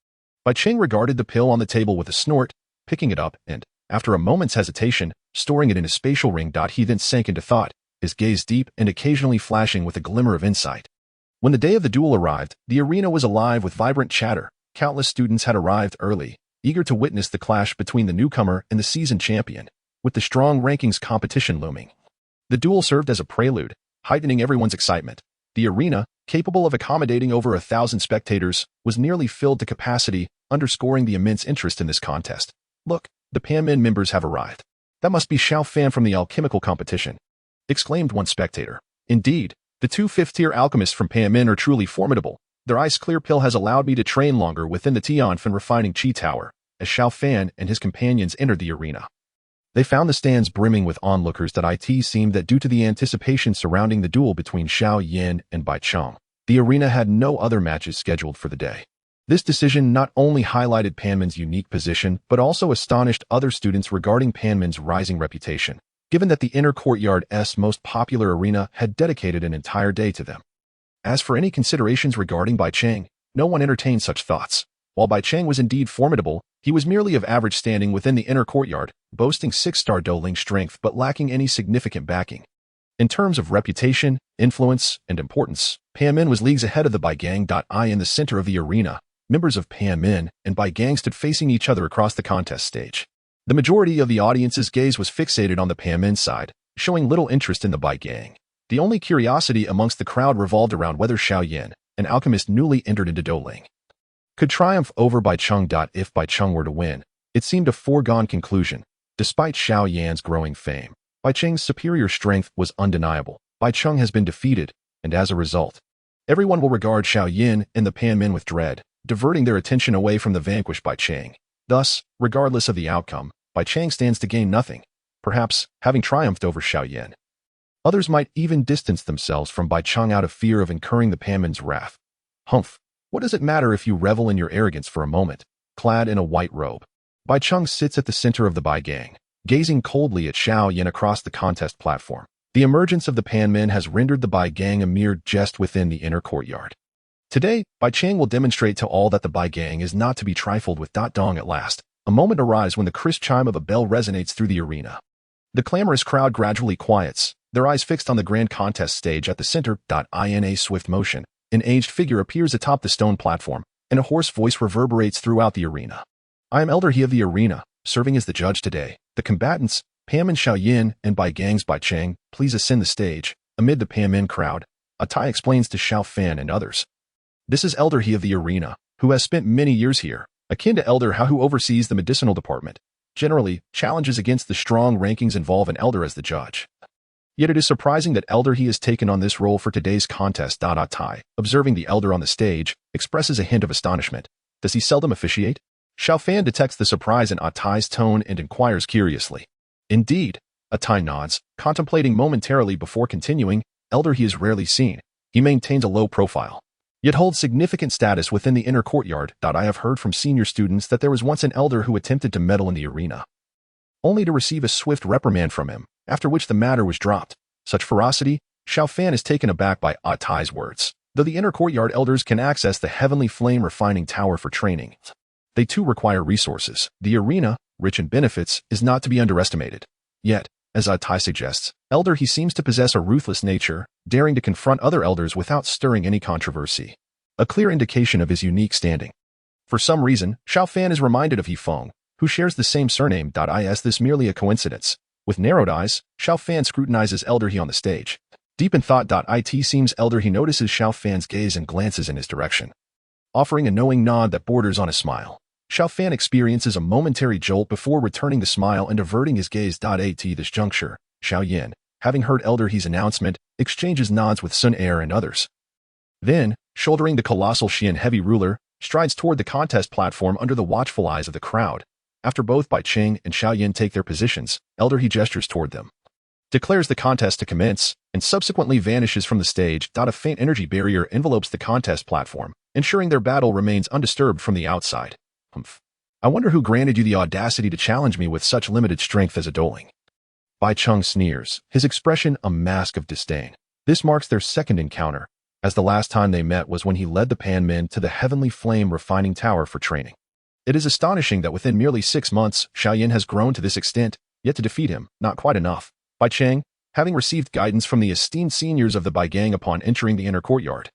Bai Qing regarded the pill on the table with a snort, picking it up and, after a moment's hesitation, storing it in his spatial ring. He then sank into thought, his gaze deep and occasionally flashing with a glimmer of insight. When the day of the duel arrived, the arena was alive with vibrant chatter. Countless students had arrived early, eager to witness the clash between the newcomer and the seasoned champion, with the strong rankings competition looming. The duel served as a prelude, heightening everyone's excitement. The arena, capable of accommodating over 1,000 spectators, was nearly filled to capacity, underscoring the immense interest in this contest. "Look, the Panmin members have arrived. That must be Xiao Fan from the alchemical competition," exclaimed one spectator. Indeed, the two fifth-tier alchemists from Panmin are truly formidable. Their ice-clear pill has allowed me to train longer within the Xiao Fan refining Chi Tower, as Xiao Fan and his companions entered the arena. They found the stands brimming with onlookers. It seemed that due to the anticipation surrounding the duel between Xiao Yan and Bai Qing, the arena had no other matches scheduled for the day. This decision not only highlighted Panmin's unique position, but also astonished other students regarding Panmin's rising reputation, given that the inner courtyard's most popular arena had dedicated an entire day to them. As for any considerations regarding Bai Qing, no one entertained such thoughts. While Bai Qing was indeed formidable, he was merely of average standing within the inner courtyard, boasting 6-star Douling strength but lacking any significant backing. In terms of reputation, influence, and importance, Panmin was leagues ahead of the Bai Gang. In the center of the arena, members of Panmin and Bai Gang stood facing each other across the contest stage. The majority of the audience's gaze was fixated on the Panmin side, showing little interest in the Bai Gang. The only curiosity amongst the crowd revolved around whether Xiao Yan, an alchemist newly entered into Douling, could triumph over Bai Qing. If Bai Qing were to win, it seemed a foregone conclusion. Despite Xiao Yan's growing fame, Bai Qing's superior strength was undeniable. Bai Qing has been defeated, and as a result, everyone will regard Xiao Yan and the Panmin with dread, diverting their attention away from the vanquished Bai Qing. Thus, regardless of the outcome, Bai Qing stands to gain nothing, perhaps having triumphed over Xiao Yan. Others might even distance themselves from Bai Qing out of fear of incurring the Panmin's wrath. Humph! What does it matter if you revel in your arrogance for a moment? Clad in a white robe, Bai Qing sits at the center of the Bai Gang, gazing coldly at Xiao Yan across the contest platform. The emergence of the Panmin has rendered the Bai Gang a mere jest within the inner courtyard. Today, Bai Qing will demonstrate to all that the Bai Gang is not to be trifled with. Dong at last, a moment arrives when the crisp chime of a bell resonates through the arena. The clamorous crowd gradually quiets, their eyes fixed on the grand contest stage at the center. In a swift motion, an aged figure appears atop the stone platform, and a hoarse voice reverberates throughout the arena. "I am Elder He of the arena, serving as the judge today. The combatants, Panmin Xiao Yan and Bai Gang's Bai Qing, please ascend the stage." Amid the Panmin crowd, Attai explains to Xiao Fan and others. "This is Elder He of the arena, who has spent many years here, akin to Elder Ha, who oversees the medicinal department. Generally, challenges against the strong rankings involve an elder as the judge. Yet it is surprising that Elder He has taken on this role for today's contest." Attai, observing the elder on the stage, expresses a hint of astonishment. Does he seldom officiate? Xiao Fan detects the surprise in Attai's tone and inquires curiously. "Indeed," Attai nods, contemplating momentarily before continuing. "Elder He is rarely seen. He maintains a low profile, yet holds significant status within the inner courtyard. I have heard from senior students that there was once an elder who attempted to meddle in the arena, only to receive a swift reprimand from him, after which the matter was dropped. Such ferocity?" Xiao Fan is taken aback by Attai's words. Though the inner courtyard elders can access the heavenly flame refining tower for training, they too require resources. The arena, rich in benefits, is not to be underestimated. Yet, as Attai suggests, Elder He seems to possess a ruthless nature, daring to confront other elders without stirring any controversy, a clear indication of his unique standing. For some reason, Xiao Fan is reminded of He Feng, who shares the same surname. Is this merely a coincidence? With narrowed eyes, Xiao Fan scrutinizes Elder He on the stage. Deep in thought. It seems Elder He notices Xiao Fan's gaze and glances in his direction, offering a knowing nod that borders on a smile. Xiao Fan experiences a momentary jolt before returning the smile and averting his gaze. At this juncture, Xiao Yan, having heard Elder He's announcement, exchanges nods with Sun Er and others. Then, shouldering the colossal Xian heavy ruler, strides toward the contest platform under the watchful eyes of the crowd. After both Bai Qing and Xiao Yan take their positions, Elder He gestures toward them, declares the contest to commence, and subsequently vanishes from the stage. A faint energy barrier envelopes the contest platform, ensuring their battle remains undisturbed from the outside. Humph. I wonder who granted you the audacity to challenge me with such limited strength as a Douling. Bai Qing sneers, his expression a mask of disdain. This marks their second encounter. as the last time they met was when he led the Pan Men to the Heavenly Flame Refining Tower for training. It is astonishing that within merely 6 months, Xiao Yan has grown to this extent, yet to defeat him, not quite enough. Bai Cheng, having received guidance from the esteemed seniors of the Bai Gang upon entering the inner courtyard.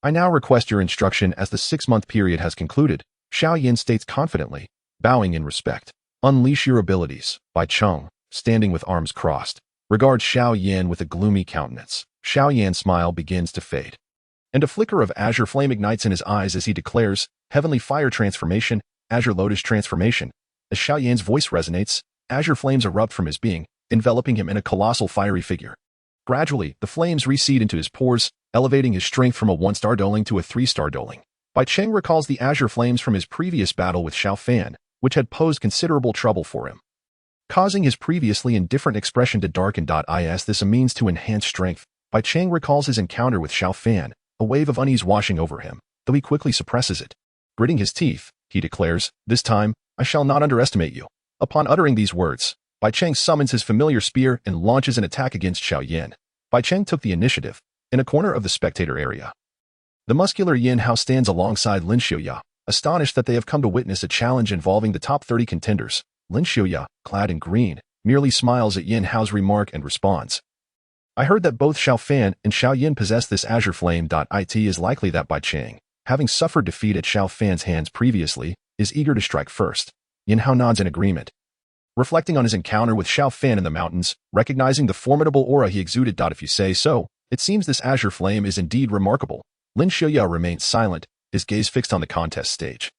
I now request your instruction as the 6-month period has concluded, Xiao Yan states confidently, bowing in respect. Unleash your abilities, Bai Cheng, standing with arms crossed, regards Xiao Yan with a gloomy countenance. Xiao Yan's smile begins to fade, and a flicker of azure flame ignites in his eyes as he declares, Heavenly Fire Transformation, Azure Lotus Transformation. As Xiao Yan's voice resonates, azure flames erupt from his being, enveloping him in a colossal fiery figure. Gradually, the flames recede into his pores, elevating his strength from a 1-star doling to a 3-star doling. Bai Cheng recalls the azure flames from his previous battle with Xiao Fan, which had posed considerable trouble for him, causing his previously indifferent expression to darken. This a means to enhance strength. Bai Cheng recalls his encounter with Xiao Fan, a wave of unease washing over him, though he quickly suppresses it. Gritting his teeth, he declares, this time, I shall not underestimate you. Upon uttering these words, Bai Cheng summons his familiar spear and launches an attack against Xiao Yan. Bai Cheng took the initiative, in a corner of the spectator area. The muscular Yin Hao stands alongside Lin Xiuya, astonished that they have come to witness a challenge involving the top 30 contenders. Lin Xiuya, clad in green, merely smiles at Yin Hao's remark and responds, I heard that both Xiao Fan and Xiao Yan possess this azure flame. It is likely that Bai Cheng, having suffered defeat at Xiao Fan's hands previously, is eager to strike first. Yin Hao nods in agreement. Reflecting on his encounter with Xiao Fan in the mountains, recognizing the formidable aura he exuded. If you say so, it seems this azure flame is indeed remarkable. Lin Xiuya remains silent, his gaze fixed on the contest stage.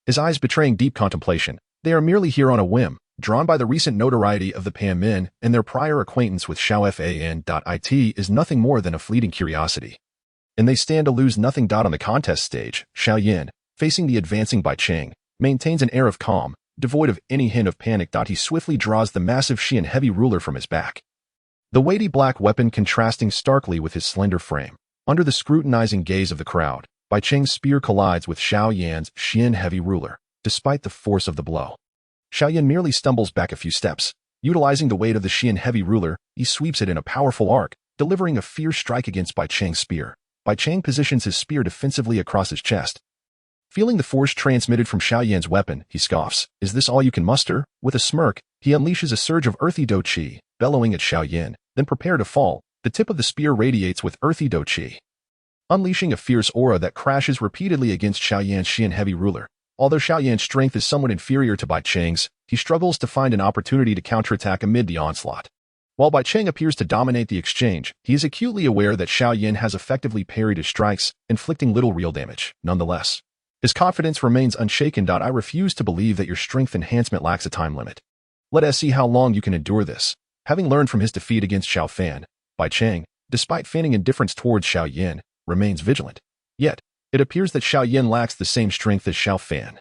His eyes betraying deep contemplation. They are merely here on a whim, drawn by the recent notoriety of the Pan Men, and their prior acquaintance with Xiao Fan. It is nothing more than a fleeting curiosity. And they stand to lose nothing. On the contest stage, Xiao Yan, facing the advancing Bai Cheng, maintains an air of calm, devoid of any hint of panic. He swiftly draws the massive Xian heavy ruler from his back, the weighty black weapon contrasting starkly with his slender frame. Under the scrutinizing gaze of the crowd, Bai Cheng's spear collides with Xiao Yan's Xian heavy ruler. Despite the force of the blow, Xiao Yan merely stumbles back a few steps. Utilizing the weight of the Xian heavy ruler, he sweeps it in a powerful arc, delivering a fierce strike against Bai Cheng's spear. Bai Cheng positions his spear defensively across his chest. Feeling the force transmitted from Xiao Yan's weapon, he scoffs, is this all you can muster? With a smirk, he unleashes a surge of earthy dou qi, bellowing at Xiao Yan, then prepare to fall. The tip of the spear radiates with earthy dou qi, unleashing a fierce aura that crashes repeatedly against Xiao Yan's Xian heavy ruler. Although Xiao Yan's strength is somewhat inferior to Bai Cheng's, he struggles to find an opportunity to counterattack amid the onslaught. While Bai Cheng appears to dominate the exchange, he is acutely aware that Xiao Yan has effectively parried his strikes, inflicting little real damage. Nonetheless, his confidence remains unshaken. I refuse to believe that your strength enhancement lacks a time limit. Let us see how long you can endure this. Having learned from his defeat against Xiao Fan, Bai Cheng, despite feigning indifference towards Xiao Yan, remains vigilant. Yet, it appears that Xiao Yan lacks the same strength as Xiao Fan.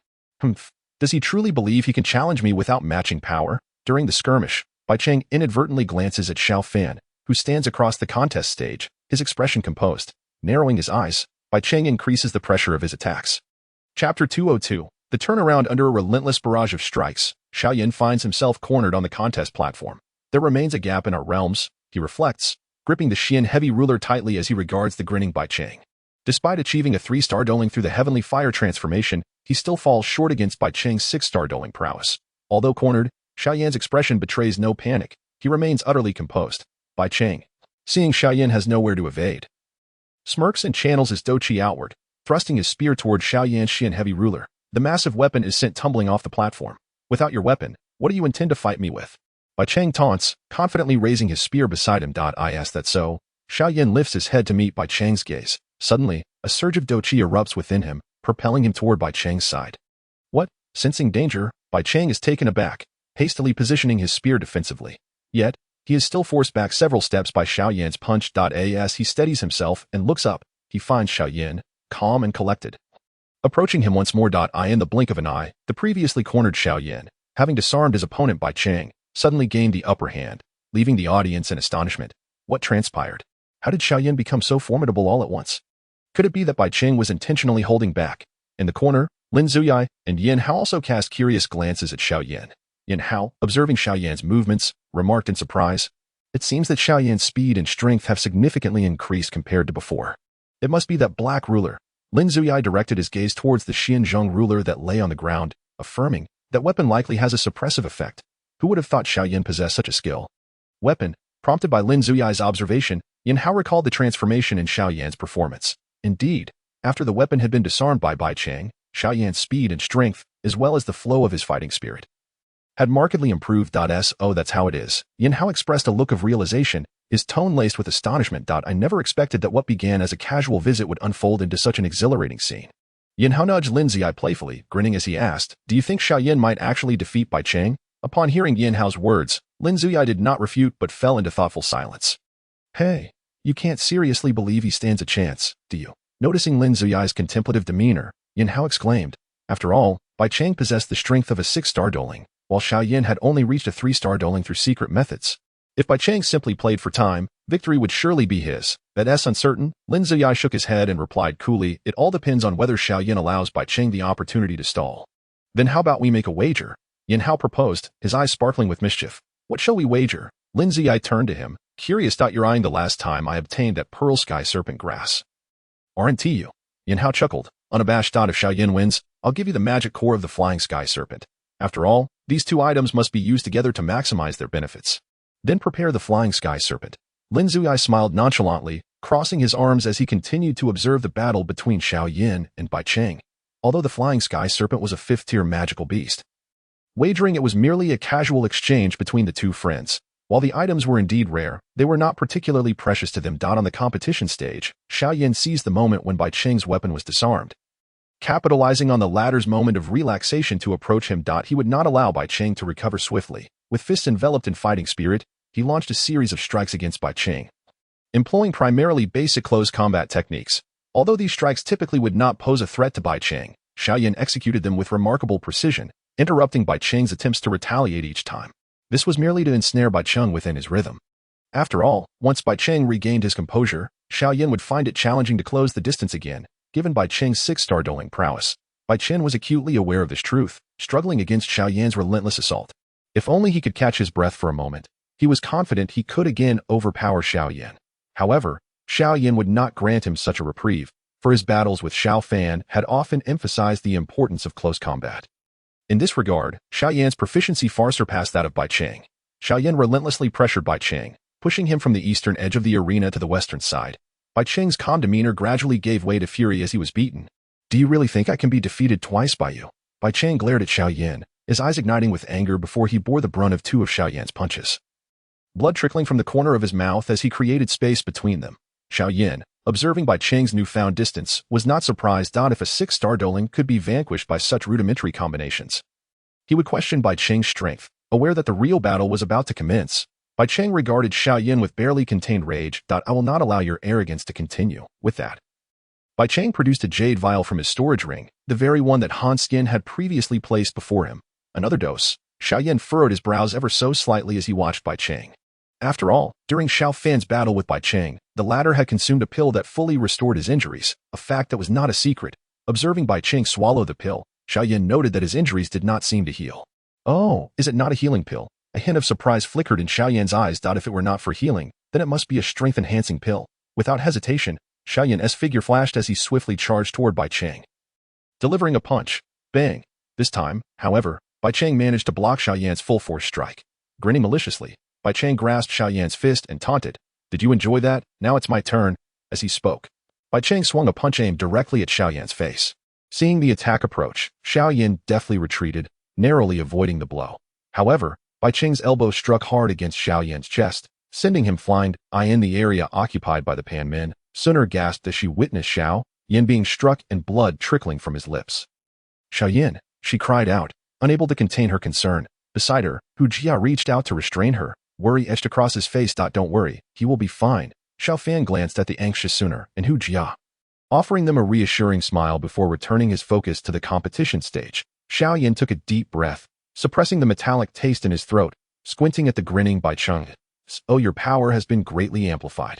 Does he truly believe he can challenge me without matching power? During the skirmish, Bai Cheng inadvertently glances at Xiao Fan, who stands across the contest stage, his expression composed. Narrowing his eyes, Bai Cheng increases the pressure of his attacks. Chapter 202. The turnaround. Under a relentless barrage of strikes, Xiao Yan finds himself cornered on the contest platform. There remains a gap in our realms, he reflects, gripping the Xian heavy ruler tightly as he regards the grinning Bai Cheng. Despite achieving a 3-star doling through the Heavenly Fire Transformation, he still falls short against Bai Cheng's 6-star doling prowess. Although cornered, Xiao Yan's expression betrays no panic. He remains utterly composed. Bai Cheng, seeing Xiao Yan has nowhere to evade, smirks and channels his dou qi outward, thrusting his spear toward Xiao Yan's Xian heavy ruler. The massive weapon is sent tumbling off the platform. Without your weapon, what do you intend to fight me with? Bai Cheng taunts, confidently raising his spear beside him. I ask that so. Xiao Yan lifts his head to meet Bai Cheng's gaze. Suddenly, a surge of dou qi erupts within him, propelling him toward Bai Cheng's side. What? Sensing danger, Bai Cheng is taken aback, hastily positioning his spear defensively. Yet, he is still forced back several steps by Xiao Yan's punch. As he steadies himself and looks up, he finds Xiao Yan, calm and collected, approaching him once more. In the blink of an eye, the previously cornered Xiao Yan, having disarmed his opponent Bai Cheng, suddenly gained the upper hand, leaving the audience in astonishment. What transpired? How did Xiao Yan become so formidable all at once? Could it be that Bai Cheng was intentionally holding back? In the corner, Lin Zuyai and Yin Hao also cast curious glances at Xiao Yan. Yin Hao, observing Xiao Yan's movements, remarked in surprise, "It seems that Xiao Yan's speed and strength have significantly increased compared to before." It must be that black ruler. Lin Zuyai directed his gaze towards the Xianzhong ruler that lay on the ground, affirming, that weapon likely has a suppressive effect. Who would have thought Xiao Yan possessed such a skill? Weapon, prompted by Lin Zuyai's observation, Yin Hao recalled the transformation in Xiao Yan's performance. Indeed, after the weapon had been disarmed by Bai Chang, Xiao Yan's speed and strength, as well as the flow of his fighting spirit, had markedly improved. Oh, that's how it is. Yin Hao expressed a look of realization, his tone laced with astonishment. I never expected that what began as a casual visit would unfold into such an exhilarating scene. Yin Hao nudged Lin Ziyai playfully, grinning as he asked, do you think Xiao Yan might actually defeat Bai Chang? Upon hearing Yin Hao's words, Lin Ziyai did not refute but fell into thoughtful silence. Hey, you can't seriously believe he stands a chance, do you? Noticing Lin Ziyai's contemplative demeanor, Yin Hao exclaimed, after all, Bai Chang possessed the strength of a 6-star doling, while Xiao Yan had only reached a 3-star doling through secret methods. If Bai Chang simply played for time, victory would surely be his. That's uncertain. Lin Ziyai shook his head and replied coolly, it all depends on whether Xiao Yan allows Bai Chang the opportunity to stall. Then how about we make a wager? Yin Hao proposed, his eyes sparkling with mischief. What shall we wager? Lin Ziyai turned to him, curious. You're eyeing the last time I obtained that pearl sky serpent grass. Aren't you? Yin Hao chuckled, unabashed. If Xiao Yan wins, I'll give you the magic core of the flying sky serpent. After all, these two items must be used together to maximize their benefits. Then prepare the flying sky serpent. Lin Zuyai smiled nonchalantly, crossing his arms as he continued to observe the battle between Xiao Yan and Bai Chang. Although the flying sky serpent was a 5th-tier magical beast, wagering it was merely a casual exchange between the two friends. While the items were indeed rare, they were not particularly precious to them. On the competition stage, Xiao Yan seized the moment when Bai Chang's weapon was disarmed. Capitalizing on the latter's moment of relaxation to approach him, he would not allow Bai Chang to recover swiftly. With fists enveloped in fighting spirit, he launched a series of strikes against Bai Chang, employing primarily basic close combat techniques. Although these strikes typically would not pose a threat to Bai Chang, Xiao Yan executed them with remarkable precision, interrupting Bai Chang's attempts to retaliate each time. This was merely to ensnare Bai Chang within his rhythm. After all, once Bai Chang regained his composure, Xiao Yan would find it challenging to close the distance again, given Bai Chang's 6-star doling prowess. Bai Chang was acutely aware of this truth, struggling against Xiao Yan's relentless assault. If only he could catch his breath for a moment, he was confident he could again overpower Xiao Yan. However, Xiao Yan would not grant him such a reprieve, for his battles with Xiao Fan had often emphasized the importance of close combat. In this regard, Xiao Yan's proficiency far surpassed that of Bai Chang. Xiao Yan relentlessly pressured Bai Chang, pushing him from the eastern edge of the arena to the western side. Bai Chang's calm demeanor gradually gave way to fury as he was beaten. Do you really think I can be defeated twice by you? Bai Chang glared at Xiao Yan, his eyes igniting with anger before he bore the brunt of 2 of Xiao Yan's punches. Blood trickling from the corner of his mouth as he created space between them. Xiao Yan, observing Bai Chang's newfound distance, was not surprised if a 6-star doling could be vanquished by such rudimentary combinations. He would question Bai Chang's strength, aware that the real battle was about to commence. Bai Chang regarded Xiao Yan with barely contained rage. I will not allow your arrogance to continue. With that, Bai Chang produced a jade vial from his storage ring, the very one that Han Skin had previously placed before him. Another dose. Xiao Yan furrowed his brows ever so slightly as he watched Bai Chang. After all, during Xiao Fan's battle with Bai Chang, the latter had consumed a pill that fully restored his injuries, a fact that was not a secret. Observing Bai Chang swallow the pill, Xiao Yan noted that his injuries did not seem to heal. Oh, is it not a healing pill? A hint of surprise flickered in Xiao Yan's eyes. If it were not for healing, then it must be a strength-enhancing pill. Without hesitation, Xiao Yan's figure flashed as he swiftly charged toward Bai Chang, delivering a punch. Bang! This time, however, Bai Chang managed to block Xiao Yan's full-force strike. Grinning maliciously, Bai Chang grasped Xiao Yan's fist and taunted, "Did you enjoy that? Now it's my turn." As he spoke, Bai Chang swung a punch aimed directly at Xiao Yan's face. Seeing the attack approach, Xiao Yan deftly retreated, narrowly avoiding the blow. However, Bai Chang's elbow struck hard against Xiao Yan's chest, sending him flying. In the area occupied by the Pan men, Suner gasped as she witnessed Xiao Yan being struck and blood trickling from his lips. "Xiao Yan," she cried out, unable to contain her concern. Beside her, Hu Jia reached out to restrain her, worry etched across his face. "Don't worry, he will be fine." Xiao Fan glanced at the anxious Suner and Hu Jia, offering them a reassuring smile before returning his focus to the competition stage. Xiao Yan took a deep breath, suppressing the metallic taste in his throat, squinting at the grinning Bai Chang. "Oh, your power has been greatly amplified."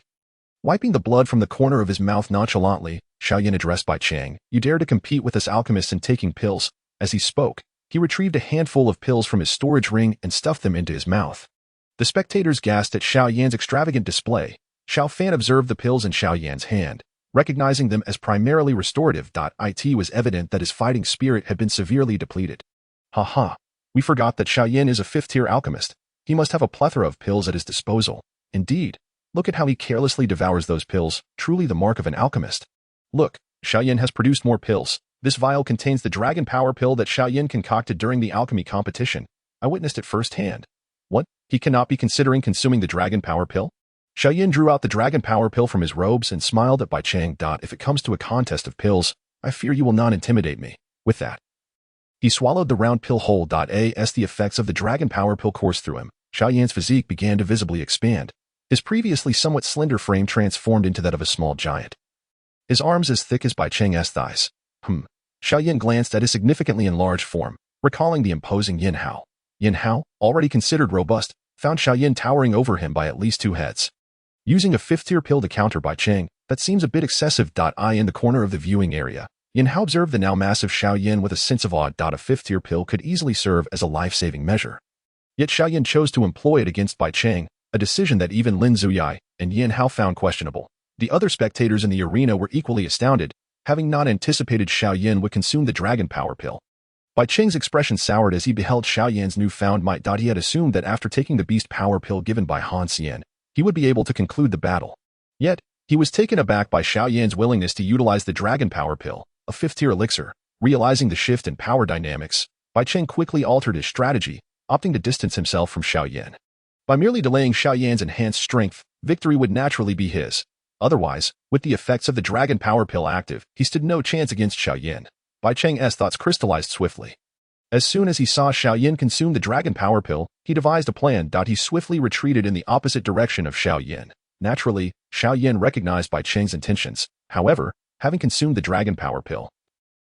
Wiping the blood from the corner of his mouth nonchalantly, Xiao Yan addressed Bai Chang, "You dare to compete with us alchemists in taking pills?" As he spoke, he retrieved a handful of pills from his storage ring and stuffed them into his mouth. The spectators gasped at Xiao Yan's extravagant display. Xiao Fan observed the pills in Xiao Yan's hand, Recognizing them as primarily restorative, it was evident that his fighting spirit had been severely depleted. Haha, we forgot that Xiao Yan is a fifth-tier alchemist. He must have a plethora of pills at his disposal. Indeed, look at how he carelessly devours those pills, truly the mark of an alchemist. Look, Xiao Yan has produced more pills. This vial contains the dragon power pill that Xiao Yan concocted during the alchemy competition. I witnessed it firsthand. What? He cannot be considering consuming the dragon power pill? Xiao Yan drew out the dragon power pill from his robes and smiled at Bai Cheng. If it comes to a contest of pills, I fear you will not intimidate me. With that, he swallowed the round pill whole. As the effects of the dragon power pill coursed through him, Xiao Yan's physique began to visibly expand. His previously somewhat slender frame transformed into that of a small giant. His arms as thick as Bai Cheng's thighs. Xiao Yan glanced at his significantly enlarged form, recalling the imposing Yin Hao. Yin Hao, already considered robust, found Xiao Yan towering over him by at least 2 heads. Using a fifth-tier pill to counter Bai Cheng, that seems a bit excessive. In the corner of the viewing area, Yin Hao observed the now massive Xiao Yan with a sense of awe. A fifth-tier pill could easily serve as a life-saving measure. Yet Xiao Yan chose to employ it against Bai Cheng, a decision that even Lin Zuyai and Yin Hao found questionable. The other spectators in the arena were equally astounded, having not anticipated Xiao Yan would consume the dragon power pill. Bai Cheng's expression soured as he beheld Xiao Yan's newfound might. He had assumed that after taking the beast power pill given by Han Xian, he would be able to conclude the battle. Yet, he was taken aback by Xiao Yan's willingness to utilize the dragon power pill, a fifth-tier elixir. Realizing the shift in power dynamics, Bai Cheng quickly altered his strategy, opting to distance himself from Xiao Yan. By merely delaying Xiao Yan's enhanced strength, victory would naturally be his. Otherwise, with the effects of the dragon power pill active, he stood no chance against Xiao Yan. Bai Cheng's thoughts crystallized swiftly. As soon as he saw Xiao Yan consume the dragon power pill, he devised a plan. He swiftly retreated in the opposite direction of Xiao Yan. Naturally, Xiao Yan recognized Bai Cheng's intentions. However, having consumed the dragon power pill,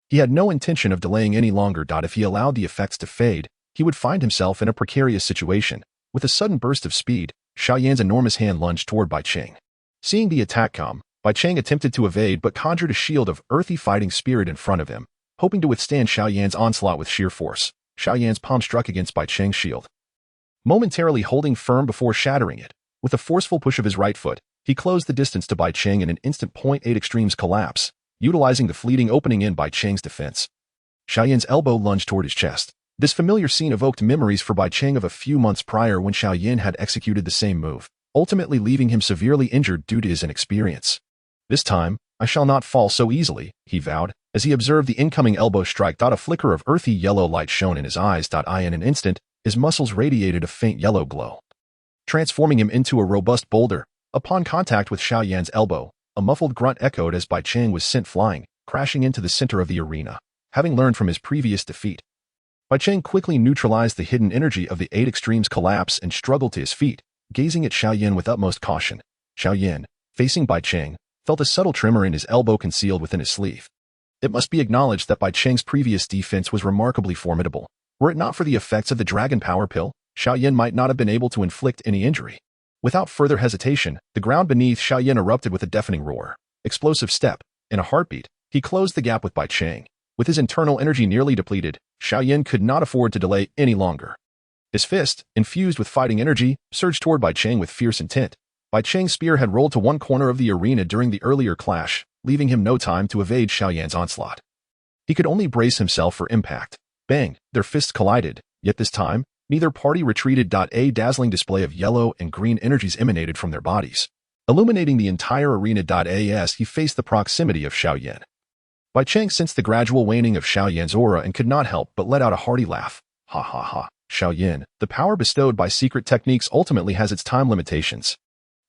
he had no intention of delaying any longer. If he allowed the effects to fade, he would find himself in a precarious situation. With a sudden burst of speed, Xiao Yan's enormous hand lunged toward Bai Cheng. Seeing the attack come, Bai Cheng attempted to evade but conjured a shield of earthy fighting spirit in front of him, hoping to withstand Xiao Yan's onslaught with sheer force. Xiao Yan's palm struck against Bai Cheng's shield, momentarily holding firm before shattering it. With a forceful push of his right foot, he closed the distance to Bai Cheng in an instant. 8 Extremes collapse, utilizing the fleeting opening in Bai Cheng's defense. Xiao Yan's elbow lunged toward his chest. This familiar scene evoked memories for Bai Cheng of a few months prior when Xiao Yan had executed the same move, ultimately leaving him severely injured due to his inexperience. This time, I shall not fall so easily, he vowed, as he observed the incoming elbow strike. A flicker of earthy yellow light shone in his eyes. In an instant, his muscles radiated a faint yellow glow, transforming him into a robust boulder. Upon contact with Xiao Yan's elbow, a muffled grunt echoed as Bai Cheng was sent flying, crashing into the center of the arena. Having learned from his previous defeat, Bai Cheng quickly neutralized the hidden energy of the 8 Extremes collapse and struggled to his feet, gazing at Xiao Yan with utmost caution. Xiao Yan, facing Bai Cheng, felt a subtle tremor in his elbow concealed within his sleeve. It must be acknowledged that Bai Cheng's previous defense was remarkably formidable. Were it not for the effects of the dragon power pill, Xiao Yan might not have been able to inflict any injury. Without further hesitation, the ground beneath Xiao Yan erupted with a deafening roar. Explosive step. In a heartbeat, he closed the gap with Bai Cheng. With his internal energy nearly depleted, Xiao Yan could not afford to delay any longer. His fist, infused with fighting energy, surged toward Bai Cheng with fierce intent. Bai Cheng's spear had rolled to one corner of the arena during the earlier clash, leaving him no time to evade Xiao Yan's onslaught. He could only brace himself for impact. Bang! Their fists collided, yet this time, neither party retreated. A dazzling display of yellow and green energies emanated from their bodies, illuminating the entire arena. As he faced the proximity of Xiao Yan, Bai Cheng sensed the gradual waning of Xiao Yan's aura and could not help but let out a hearty laugh. Ha ha ha. Xiao Yan, the power bestowed by secret techniques ultimately has its time limitations.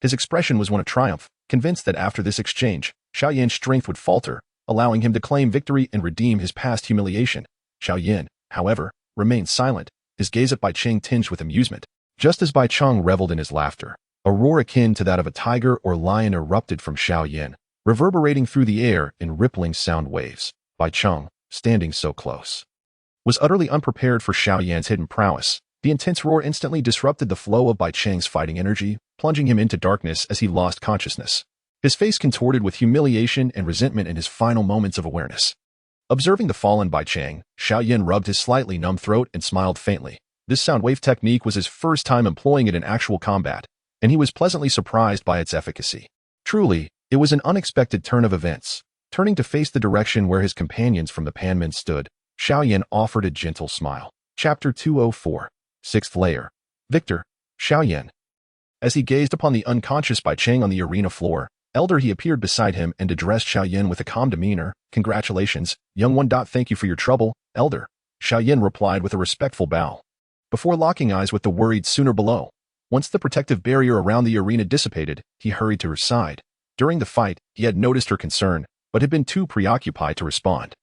His expression was one of triumph, convinced that after this exchange, Xiao Yan's strength would falter, allowing him to claim victory and redeem his past humiliation. Xiao Yan, however, remained silent, his gaze at Bai Cheng tinged with amusement. Just as Bai Cheng reveled in his laughter, a roar akin to that of a tiger or lion erupted from Xiao Yan, reverberating through the air in rippling sound waves. Bai Cheng, standing so close, was utterly unprepared for Xiao Yan's hidden prowess. The intense roar instantly disrupted the flow of Bai Cheng's fighting energy, plunging him into darkness as he lost consciousness. His face contorted with humiliation and resentment in his final moments of awareness. Observing the fallen Bai Cheng, Xiao Yan rubbed his slightly numb throat and smiled faintly. This sound wave technique was his first time employing it in actual combat, and he was pleasantly surprised by its efficacy. Truly, It was an unexpected turn of events. Turning to face the direction where his companions from the Panmen stood, Xiao Yan offered a gentle smile. Chapter 204. Sixth Layer. Victor, Xiao Yan. As he gazed upon the unconscious Bai Cheng on the arena floor, Elder he appeared beside him and addressed Xiao Yan with a calm demeanor. Congratulations, young one. Thank you for your trouble, Elder. Xiao Yan replied with a respectful bow. Before locking eyes with the worried Sooner below. Once the protective barrier around the arena dissipated, he hurried to her side. During the fight, he had noticed her concern, but had been too preoccupied to respond.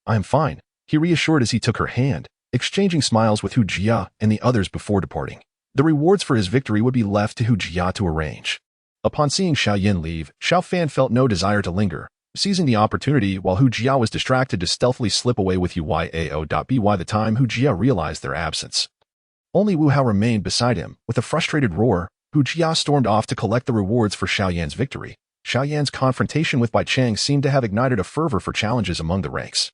I am fine, he reassured as he took her hand, exchanging smiles with Hu Jia and the others before departing. The rewards for his victory would be left to Hu Jia to arrange. Upon seeing Xiao Yan leave, Xiao Fan felt no desire to linger, seizing the opportunity while Hu Jia was distracted to stealthily slip away with By the time Hu Jia realized their absence. Only Wu Hao remained beside him. With a frustrated roar, Hu Jia stormed off to collect the rewards for Xiao Yan's victory. Xiao Yan's confrontation with Bai Cheng seemed to have ignited a fervor for challenges among the ranks.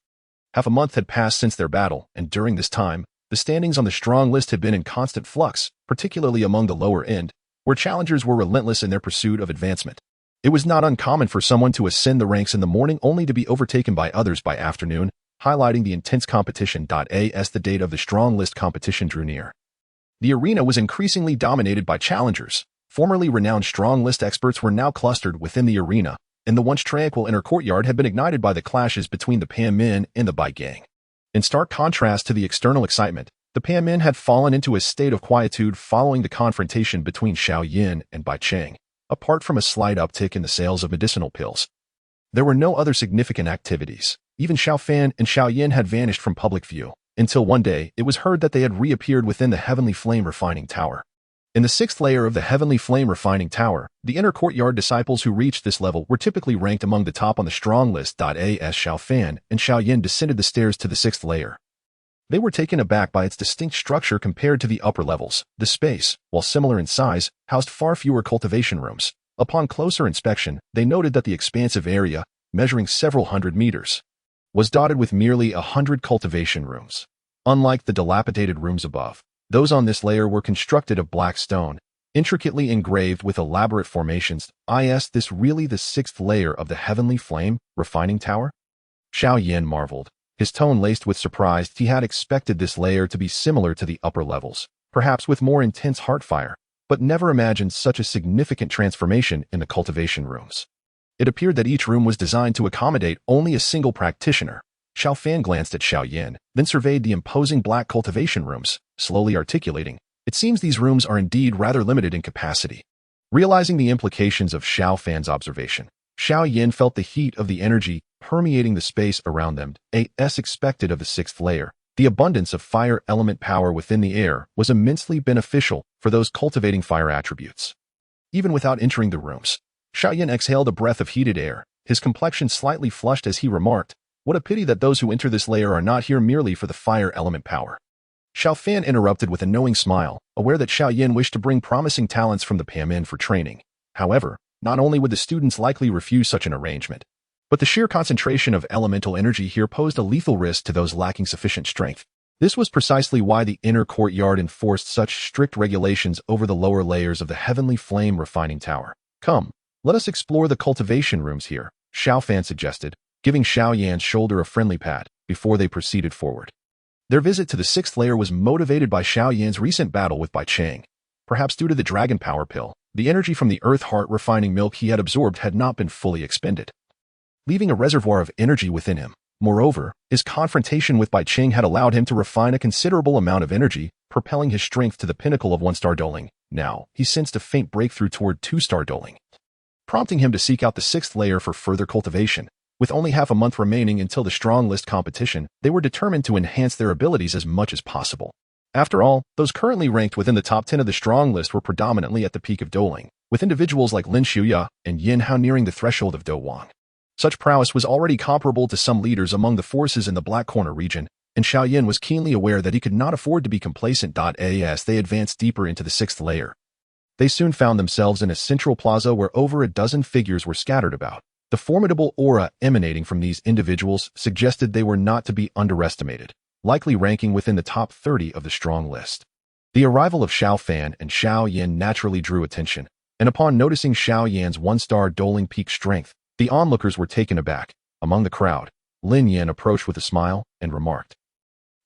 Half a month had passed since their battle, and during this time, the standings on the strong list had been in constant flux, particularly among the lower end, where challengers were relentless in their pursuit of advancement. It was not uncommon for someone to ascend the ranks in the morning only to be overtaken by others by afternoon, highlighting the intense competition. As the date of the strong list competition drew near, the arena was increasingly dominated by challengers. Formerly renowned strong list experts were now clustered within the arena, and the once tranquil inner courtyard had been ignited by the clashes between the Panmen and the Bai gang. In stark contrast to the external excitement, the Panmen had fallen into a state of quietude following the confrontation between Xiao Yan and Bai Cheng, apart from a slight uptick in the sales of medicinal pills. There were no other significant activities. Even Xiao Fan and Xiao Yan had vanished from public view, until one day it was heard that they had reappeared within the Heavenly Flame Refining Tower. In the sixth layer of the Heavenly Flame Refining Tower, the inner courtyard disciples who reached this level were typically ranked among the top on the strong list. As Xiao Fan and Xiao Yan descended the stairs to the sixth layer, they were taken aback by its distinct structure compared to the upper levels. The space, while similar in size, housed far fewer cultivation rooms. Upon closer inspection, they noted that the expansive area, measuring several hundred meters, was dotted with merely 100 cultivation rooms. Unlike the dilapidated rooms above, those on this layer were constructed of black stone, intricately engraved with elaborate formations. Is this really the sixth layer of the Heavenly Flame Refining Tower? Xiao Yan marveled, his tone laced with surprise. He had expected this layer to be similar to the upper levels, perhaps with more intense heartfire, but never imagined such a significant transformation in the cultivation rooms. It appeared that each room was designed to accommodate only a single practitioner. Xiao Fan glanced at Xiao Yan, then surveyed the imposing black cultivation rooms, slowly articulating, "It seems these rooms are indeed rather limited in capacity." Realizing the implications of Xiao Fan's observation, Xiao Yan felt the heat of the energy permeating the space around them. As expected of the sixth layer, the abundance of fire element power within the air was immensely beneficial for those cultivating fire attributes. Even without entering the rooms, Xiao Yan exhaled a breath of heated air, his complexion slightly flushed as he remarked, "What a pity that those who enter this layer are not here merely for the fire element power." Xiao Fan interrupted with a knowing smile, aware that Xiao Yan wished to bring promising talents from the Panmen for training. However, not only would the students likely refuse such an arrangement, but the sheer concentration of elemental energy here posed a lethal risk to those lacking sufficient strength. This was precisely why the inner courtyard enforced such strict regulations over the lower layers of the Heavenly Flame Refining Tower. "Come, let us explore the cultivation rooms here," Xiao Fan suggested, giving Xiao Yan's shoulder a friendly pat before they proceeded forward. Their visit to the sixth layer was motivated by Xiao Yan's recent battle with Bai Cheng. Perhaps due to the dragon power pill, the energy from the earth heart refining milk he had absorbed had not been fully expended, leaving a reservoir of energy within him. Moreover, his confrontation with Bai Cheng had allowed him to refine a considerable amount of energy, propelling his strength to the pinnacle of 1-star doling. Now, he sensed a faint breakthrough toward 2-star doling, prompting him to seek out the sixth layer for further cultivation. With only half a month remaining until the strong list competition, they were determined to enhance their abilities as much as possible. After all, those currently ranked within the top 10 of the strong list were predominantly at the peak of doling, with individuals like Lin Xiuya and Yin Hao nearing the threshold of Do Wang. Such prowess was already comparable to some leaders among the forces in the Black Corner region, and Xiao Yan was keenly aware that he could not afford to be complacent. As they advanced deeper into the sixth layer, they soon found themselves in a central plaza where over a dozen figures were scattered about. The formidable aura emanating from these individuals suggested they were not to be underestimated, likely ranking within the top 30 of the strong list. The arrival of Xiao Fan and Xiao Yan naturally drew attention, And upon noticing Xiao Yan's one-star doling peak strength, the onlookers were taken aback. Among the crowd, Lin Yan approached with a smile and remarked,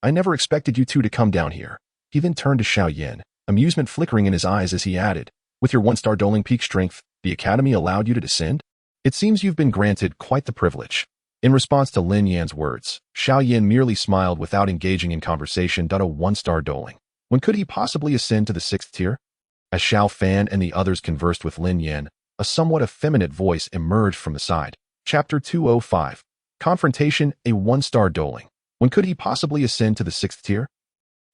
"I never expected you two to come down here." He then turned to Xiao Yan, amusement flickering in his eyes as he added, "With your one-star doling peak strength, the academy allowed you to descend? It seems you've been granted quite the privilege." In response to Lin Yan's words, Xiao Yan merely smiled without engaging in conversation. A one-star doling. When could he possibly ascend to the 6th tier? As Xiao Fan and the others conversed with Lin Yan, a somewhat effeminate voice emerged from the side. Chapter 205. Confrontation, a one-star doling. When could he possibly ascend to the 6th tier?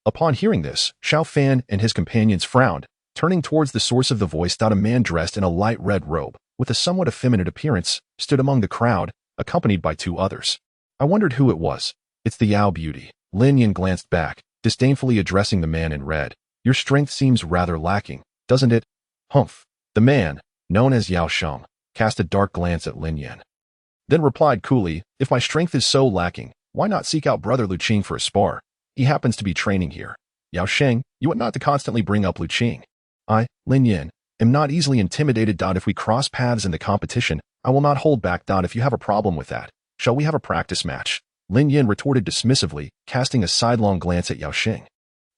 Upon hearing this, Xiao Fan and his companions frowned, turning towards the source of the voice. A man dressed in a light red robe, with a somewhat effeminate appearance, stood among the crowd, accompanied by 2 others. I wondered who it was. "It's the Yao beauty." Lin Yan glanced back, disdainfully addressing the man in red. "Your strength seems rather lacking, doesn't it?" "Humph." The man, known as Yao Sheng, cast a dark glance at Lin Yan, then replied coolly, "If my strength is so lacking, why not seek out brother Lu Qing for a spar? He happens to be training here." "Yao Sheng, you ought not to constantly bring up Lu Qing." "I, Lin Yan, am not easily intimidated. If we cross paths in the competition, I will not hold back. If you have a problem with that, shall we have a practice match?" Lin Yan retorted dismissively, casting a sidelong glance at Yao Sheng.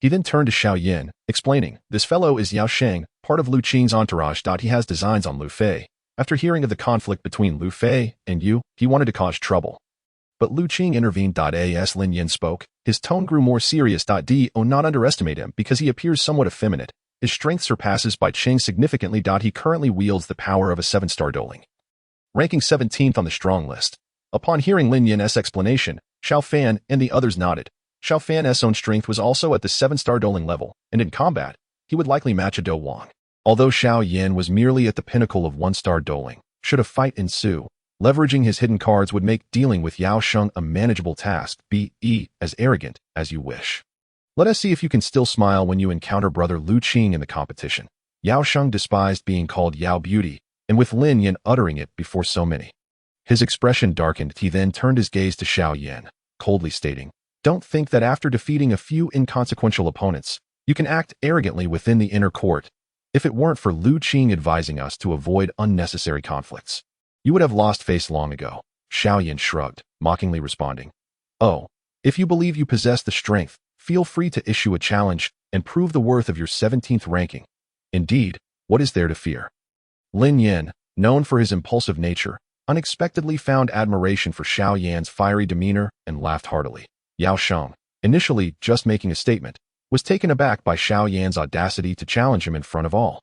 He then turned to Xiao Yan, explaining, "This fellow is Yao Sheng, part of Lu Qing's entourage. He has designs on Lu Fei. After hearing of the conflict between Lu Fei and you, he wanted to cause trouble. But Lu Qing intervened. As Lin Yan spoke, his tone grew more serious. Do not underestimate him because he appears somewhat effeminate. His strength surpasses Bai Qing significantly. He currently wields the power of a 7-star doling, ranking 17th on the strong list." Upon hearing Lin Yan's explanation, Xiao Fan and the others nodded. Xiao Fan's own strength was also at the 7-star doling level, and in combat, he would likely match a Dou Wang. Although Xiao Yan was merely at the pinnacle of 1-star doling, should a fight ensue, leveraging his hidden cards would make dealing with Yao Sheng a manageable task. Be as arrogant as you wish. Let us see if you can still smile when you encounter brother Lu Qing in the competition. Yao Sheng despised being called Yao Beauty, and with Lin Yan uttering it before so many, his expression darkened. He then turned his gaze to Xiao Yan, coldly stating, "Don't think that after defeating a few inconsequential opponents, you can act arrogantly within the inner court. If it weren't for Lu Qing advising us to avoid unnecessary conflicts, you would have lost face long ago." Xiao Yan shrugged, mockingly responding, "Oh, if you believe you possess the strength, feel free to issue a challenge and prove the worth of your 17th ranking. Indeed, what is there to fear?" Lin Yan, known for his impulsive nature, unexpectedly found admiration for Xiao Yan's fiery demeanor and laughed heartily. Yao Sheng, initially just making a statement, was taken aback by Xiao Yan's audacity to challenge him in front of all.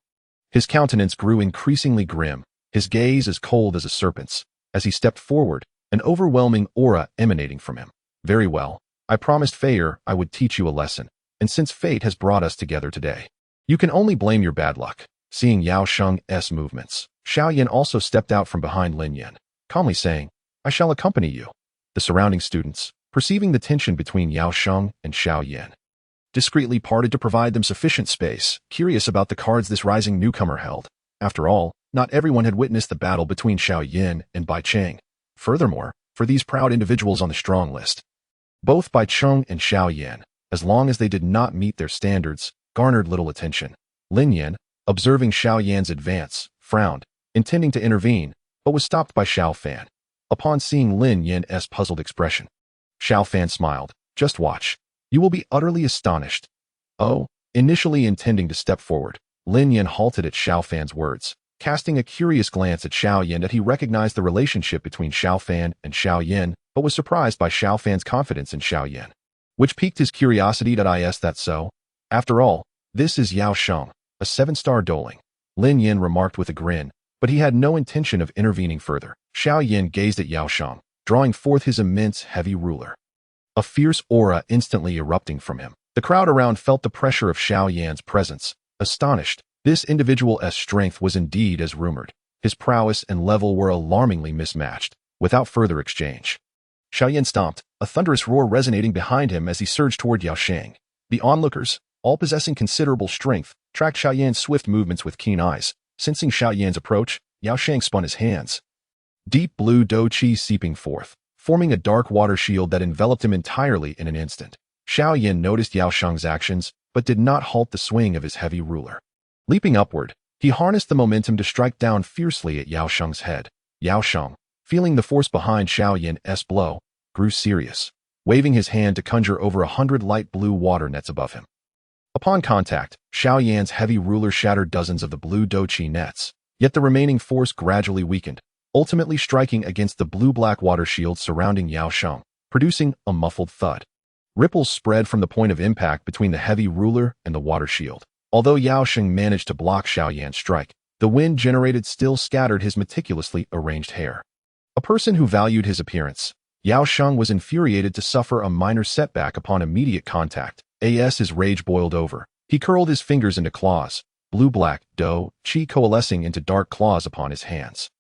His countenance grew increasingly grim, his gaze as cold as a serpent's. As he stepped forward, an overwhelming aura emanating from him. "Very well. I promised Feier I would teach you a lesson, and since fate has brought us together today, you can only blame your bad luck." Seeing Yao Sheng's movements, Xiao Yan also stepped out from behind Lin Yan, calmly saying, "I shall accompany you." The surrounding students, perceiving the tension between Yao Sheng and Xiao Yan, discreetly parted to provide them sufficient space, curious about the cards this rising newcomer held. After all, not everyone had witnessed the battle between Xiao Yan and Bai Qing. Furthermore, for these proud individuals on the strong list, both Bai Qing and Xiao Yan, as long as they did not meet their standards, garnered little attention. Lin Yan, observing Xiao Yan's advance, frowned, intending to intervene, but was stopped by Xiao Fan. Upon seeing Lin Yan's puzzled expression, Xiao Fan smiled. "Just watch. You will be utterly astonished." "Oh," initially intending to step forward, Lin Yan halted at Xiao Fan's words, casting a curious glance at Xiao Yan that he recognized the relationship between Xiao Fan and Xiao Yan, but was surprised by Xiao Fan's confidence in Xiao Yan, which piqued his curiosity. Is that so? After all, this is Yao Sheng, a 7-star doling. Lin Yan remarked with a grin, but he had no intention of intervening further. Xiao Yan gazed at Yao Sheng, drawing forth his immense, heavy ruler, a fierce aura instantly erupting from him. The crowd around felt the pressure of Xiao Yan's presence, astonished. This individual's strength was indeed as rumored. His prowess and level were alarmingly mismatched. Without further exchange, Xiao Yan stomped, a thunderous roar resonating behind him as he surged toward Yao Sheng. The onlookers, all possessing considerable strength, tracked Xiao Yan's swift movements with keen eyes. Sensing Xiao Yan's approach, Yao Sheng spun his hands. Deep blue dou qi seeping forth, forming a dark water shield that enveloped him entirely in an instant. Xiao Yan noticed Yao Sheng's actions, but did not halt the swing of his heavy ruler. Leaping upward, He harnessed the momentum to strike down fiercely at Yao Sheng's head. Yao Sheng, feeling the force behind Xiao Yan's blow, grew serious, waving his hand to conjure over 100 light blue water nets above him. Upon contact, Xiao Yan's heavy ruler shattered dozens of the blue douqi nets, yet the remaining force gradually weakened, ultimately striking against the blue-black water shield surrounding Yao Sheng, producing a muffled thud. Ripples spread from the point of impact between the heavy ruler and the water shield. Although Yao Sheng managed to block Xiao Yan's strike, the wind generated still scattered his meticulously arranged hair. A person who valued his appearance, Yao Sheng was infuriated to suffer a minor setback upon immediate contact. His rage boiled over. He curled his fingers into claws, blue-black Dou Po coalescing into dark claws upon his hands.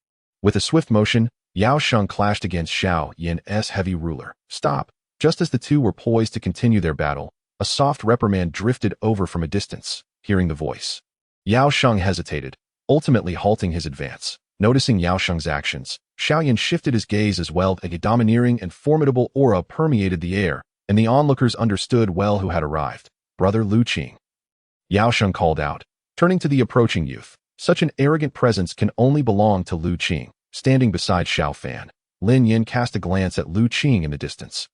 With a swift motion, Yao Sheng clashed against Xiao Yan's heavy ruler. Stop! Just as the two were poised to continue their battle, a soft reprimand drifted over from a distance. Hearing the voice, Yao Sheng hesitated, ultimately halting his advance. Noticing Yao Sheng's actions, Xiao Yan shifted his gaze as well. A domineering and formidable aura permeated the air, and the onlookers understood well who had arrived. Brother Lu Qing. Yao Sheng called out, turning to the approaching youth. Such an arrogant presence can only belong to Lu Qing. Standing beside Xiao Fan, Lin Yin cast a glance at Lu Qing in the distance.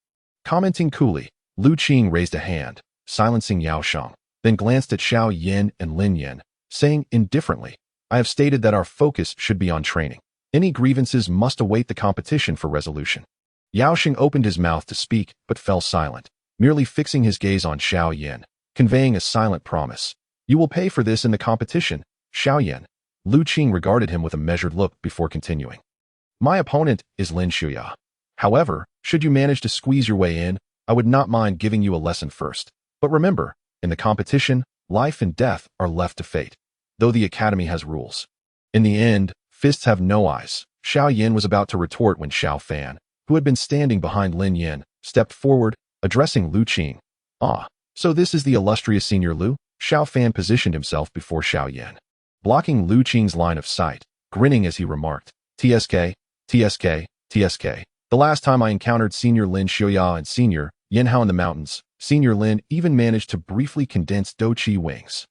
Commenting coolly, Lu Qing raised a hand, silencing Yao Sheng, then glanced at Xiao Yan and Lin Yin, saying indifferently, I have stated that our focus should be on training. Any grievances must await the competition for resolution. Yao Sheng opened his mouth to speak, but fell silent, merely fixing his gaze on Xiao Yan, conveying a silent promise. You will pay for this in the competition, Xiao Yan. Lu Qing regarded him with a measured look before continuing. My opponent is Lin Shuya. However, should you manage to squeeze your way in, I would not mind giving you a lesson first. But remember, in the competition, life and death are left to fate, though the academy has rules. In the end, fists have no eyes. Xiao Yan was about to retort when Xiao Fan, who had been standing behind Lin Yin, stepped forward, addressing Lu Qing. Ah, so this is the illustrious Senior Lu? Xiao Fan positioned himself before Xiao Yan, blocking Lu Qing's line of sight, grinning as he remarked, TSK, TSK, TSK. The last time I encountered Senior Lin Xiuya and Senior Yanhao in the mountains, Senior Lin even managed to briefly condense Douqi wings.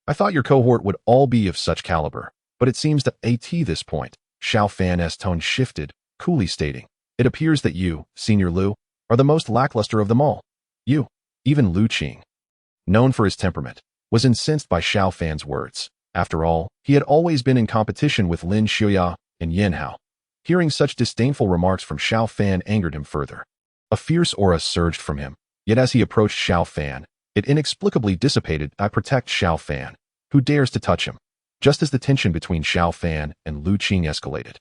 I thought your cohort would all be of such caliber, but it seems that at this point, Xiao Fan's tone shifted, coolly stating, it appears that you, Senior Lu, are the most lackluster of them all. You, even Lu Qing, known for his temperament, was incensed by Xiao Fan's words. After all, he had always been in competition with Lin Xiuya and Yanhao. Hearing such disdainful remarks from Xiao Fan angered him further. A fierce aura surged from him, yet as he approached Xiao Fan, it inexplicably dissipated. I protect Xiao Fan. Who dares to touch him? Just as the tension between Xiao Fan and Lu Qing escalated,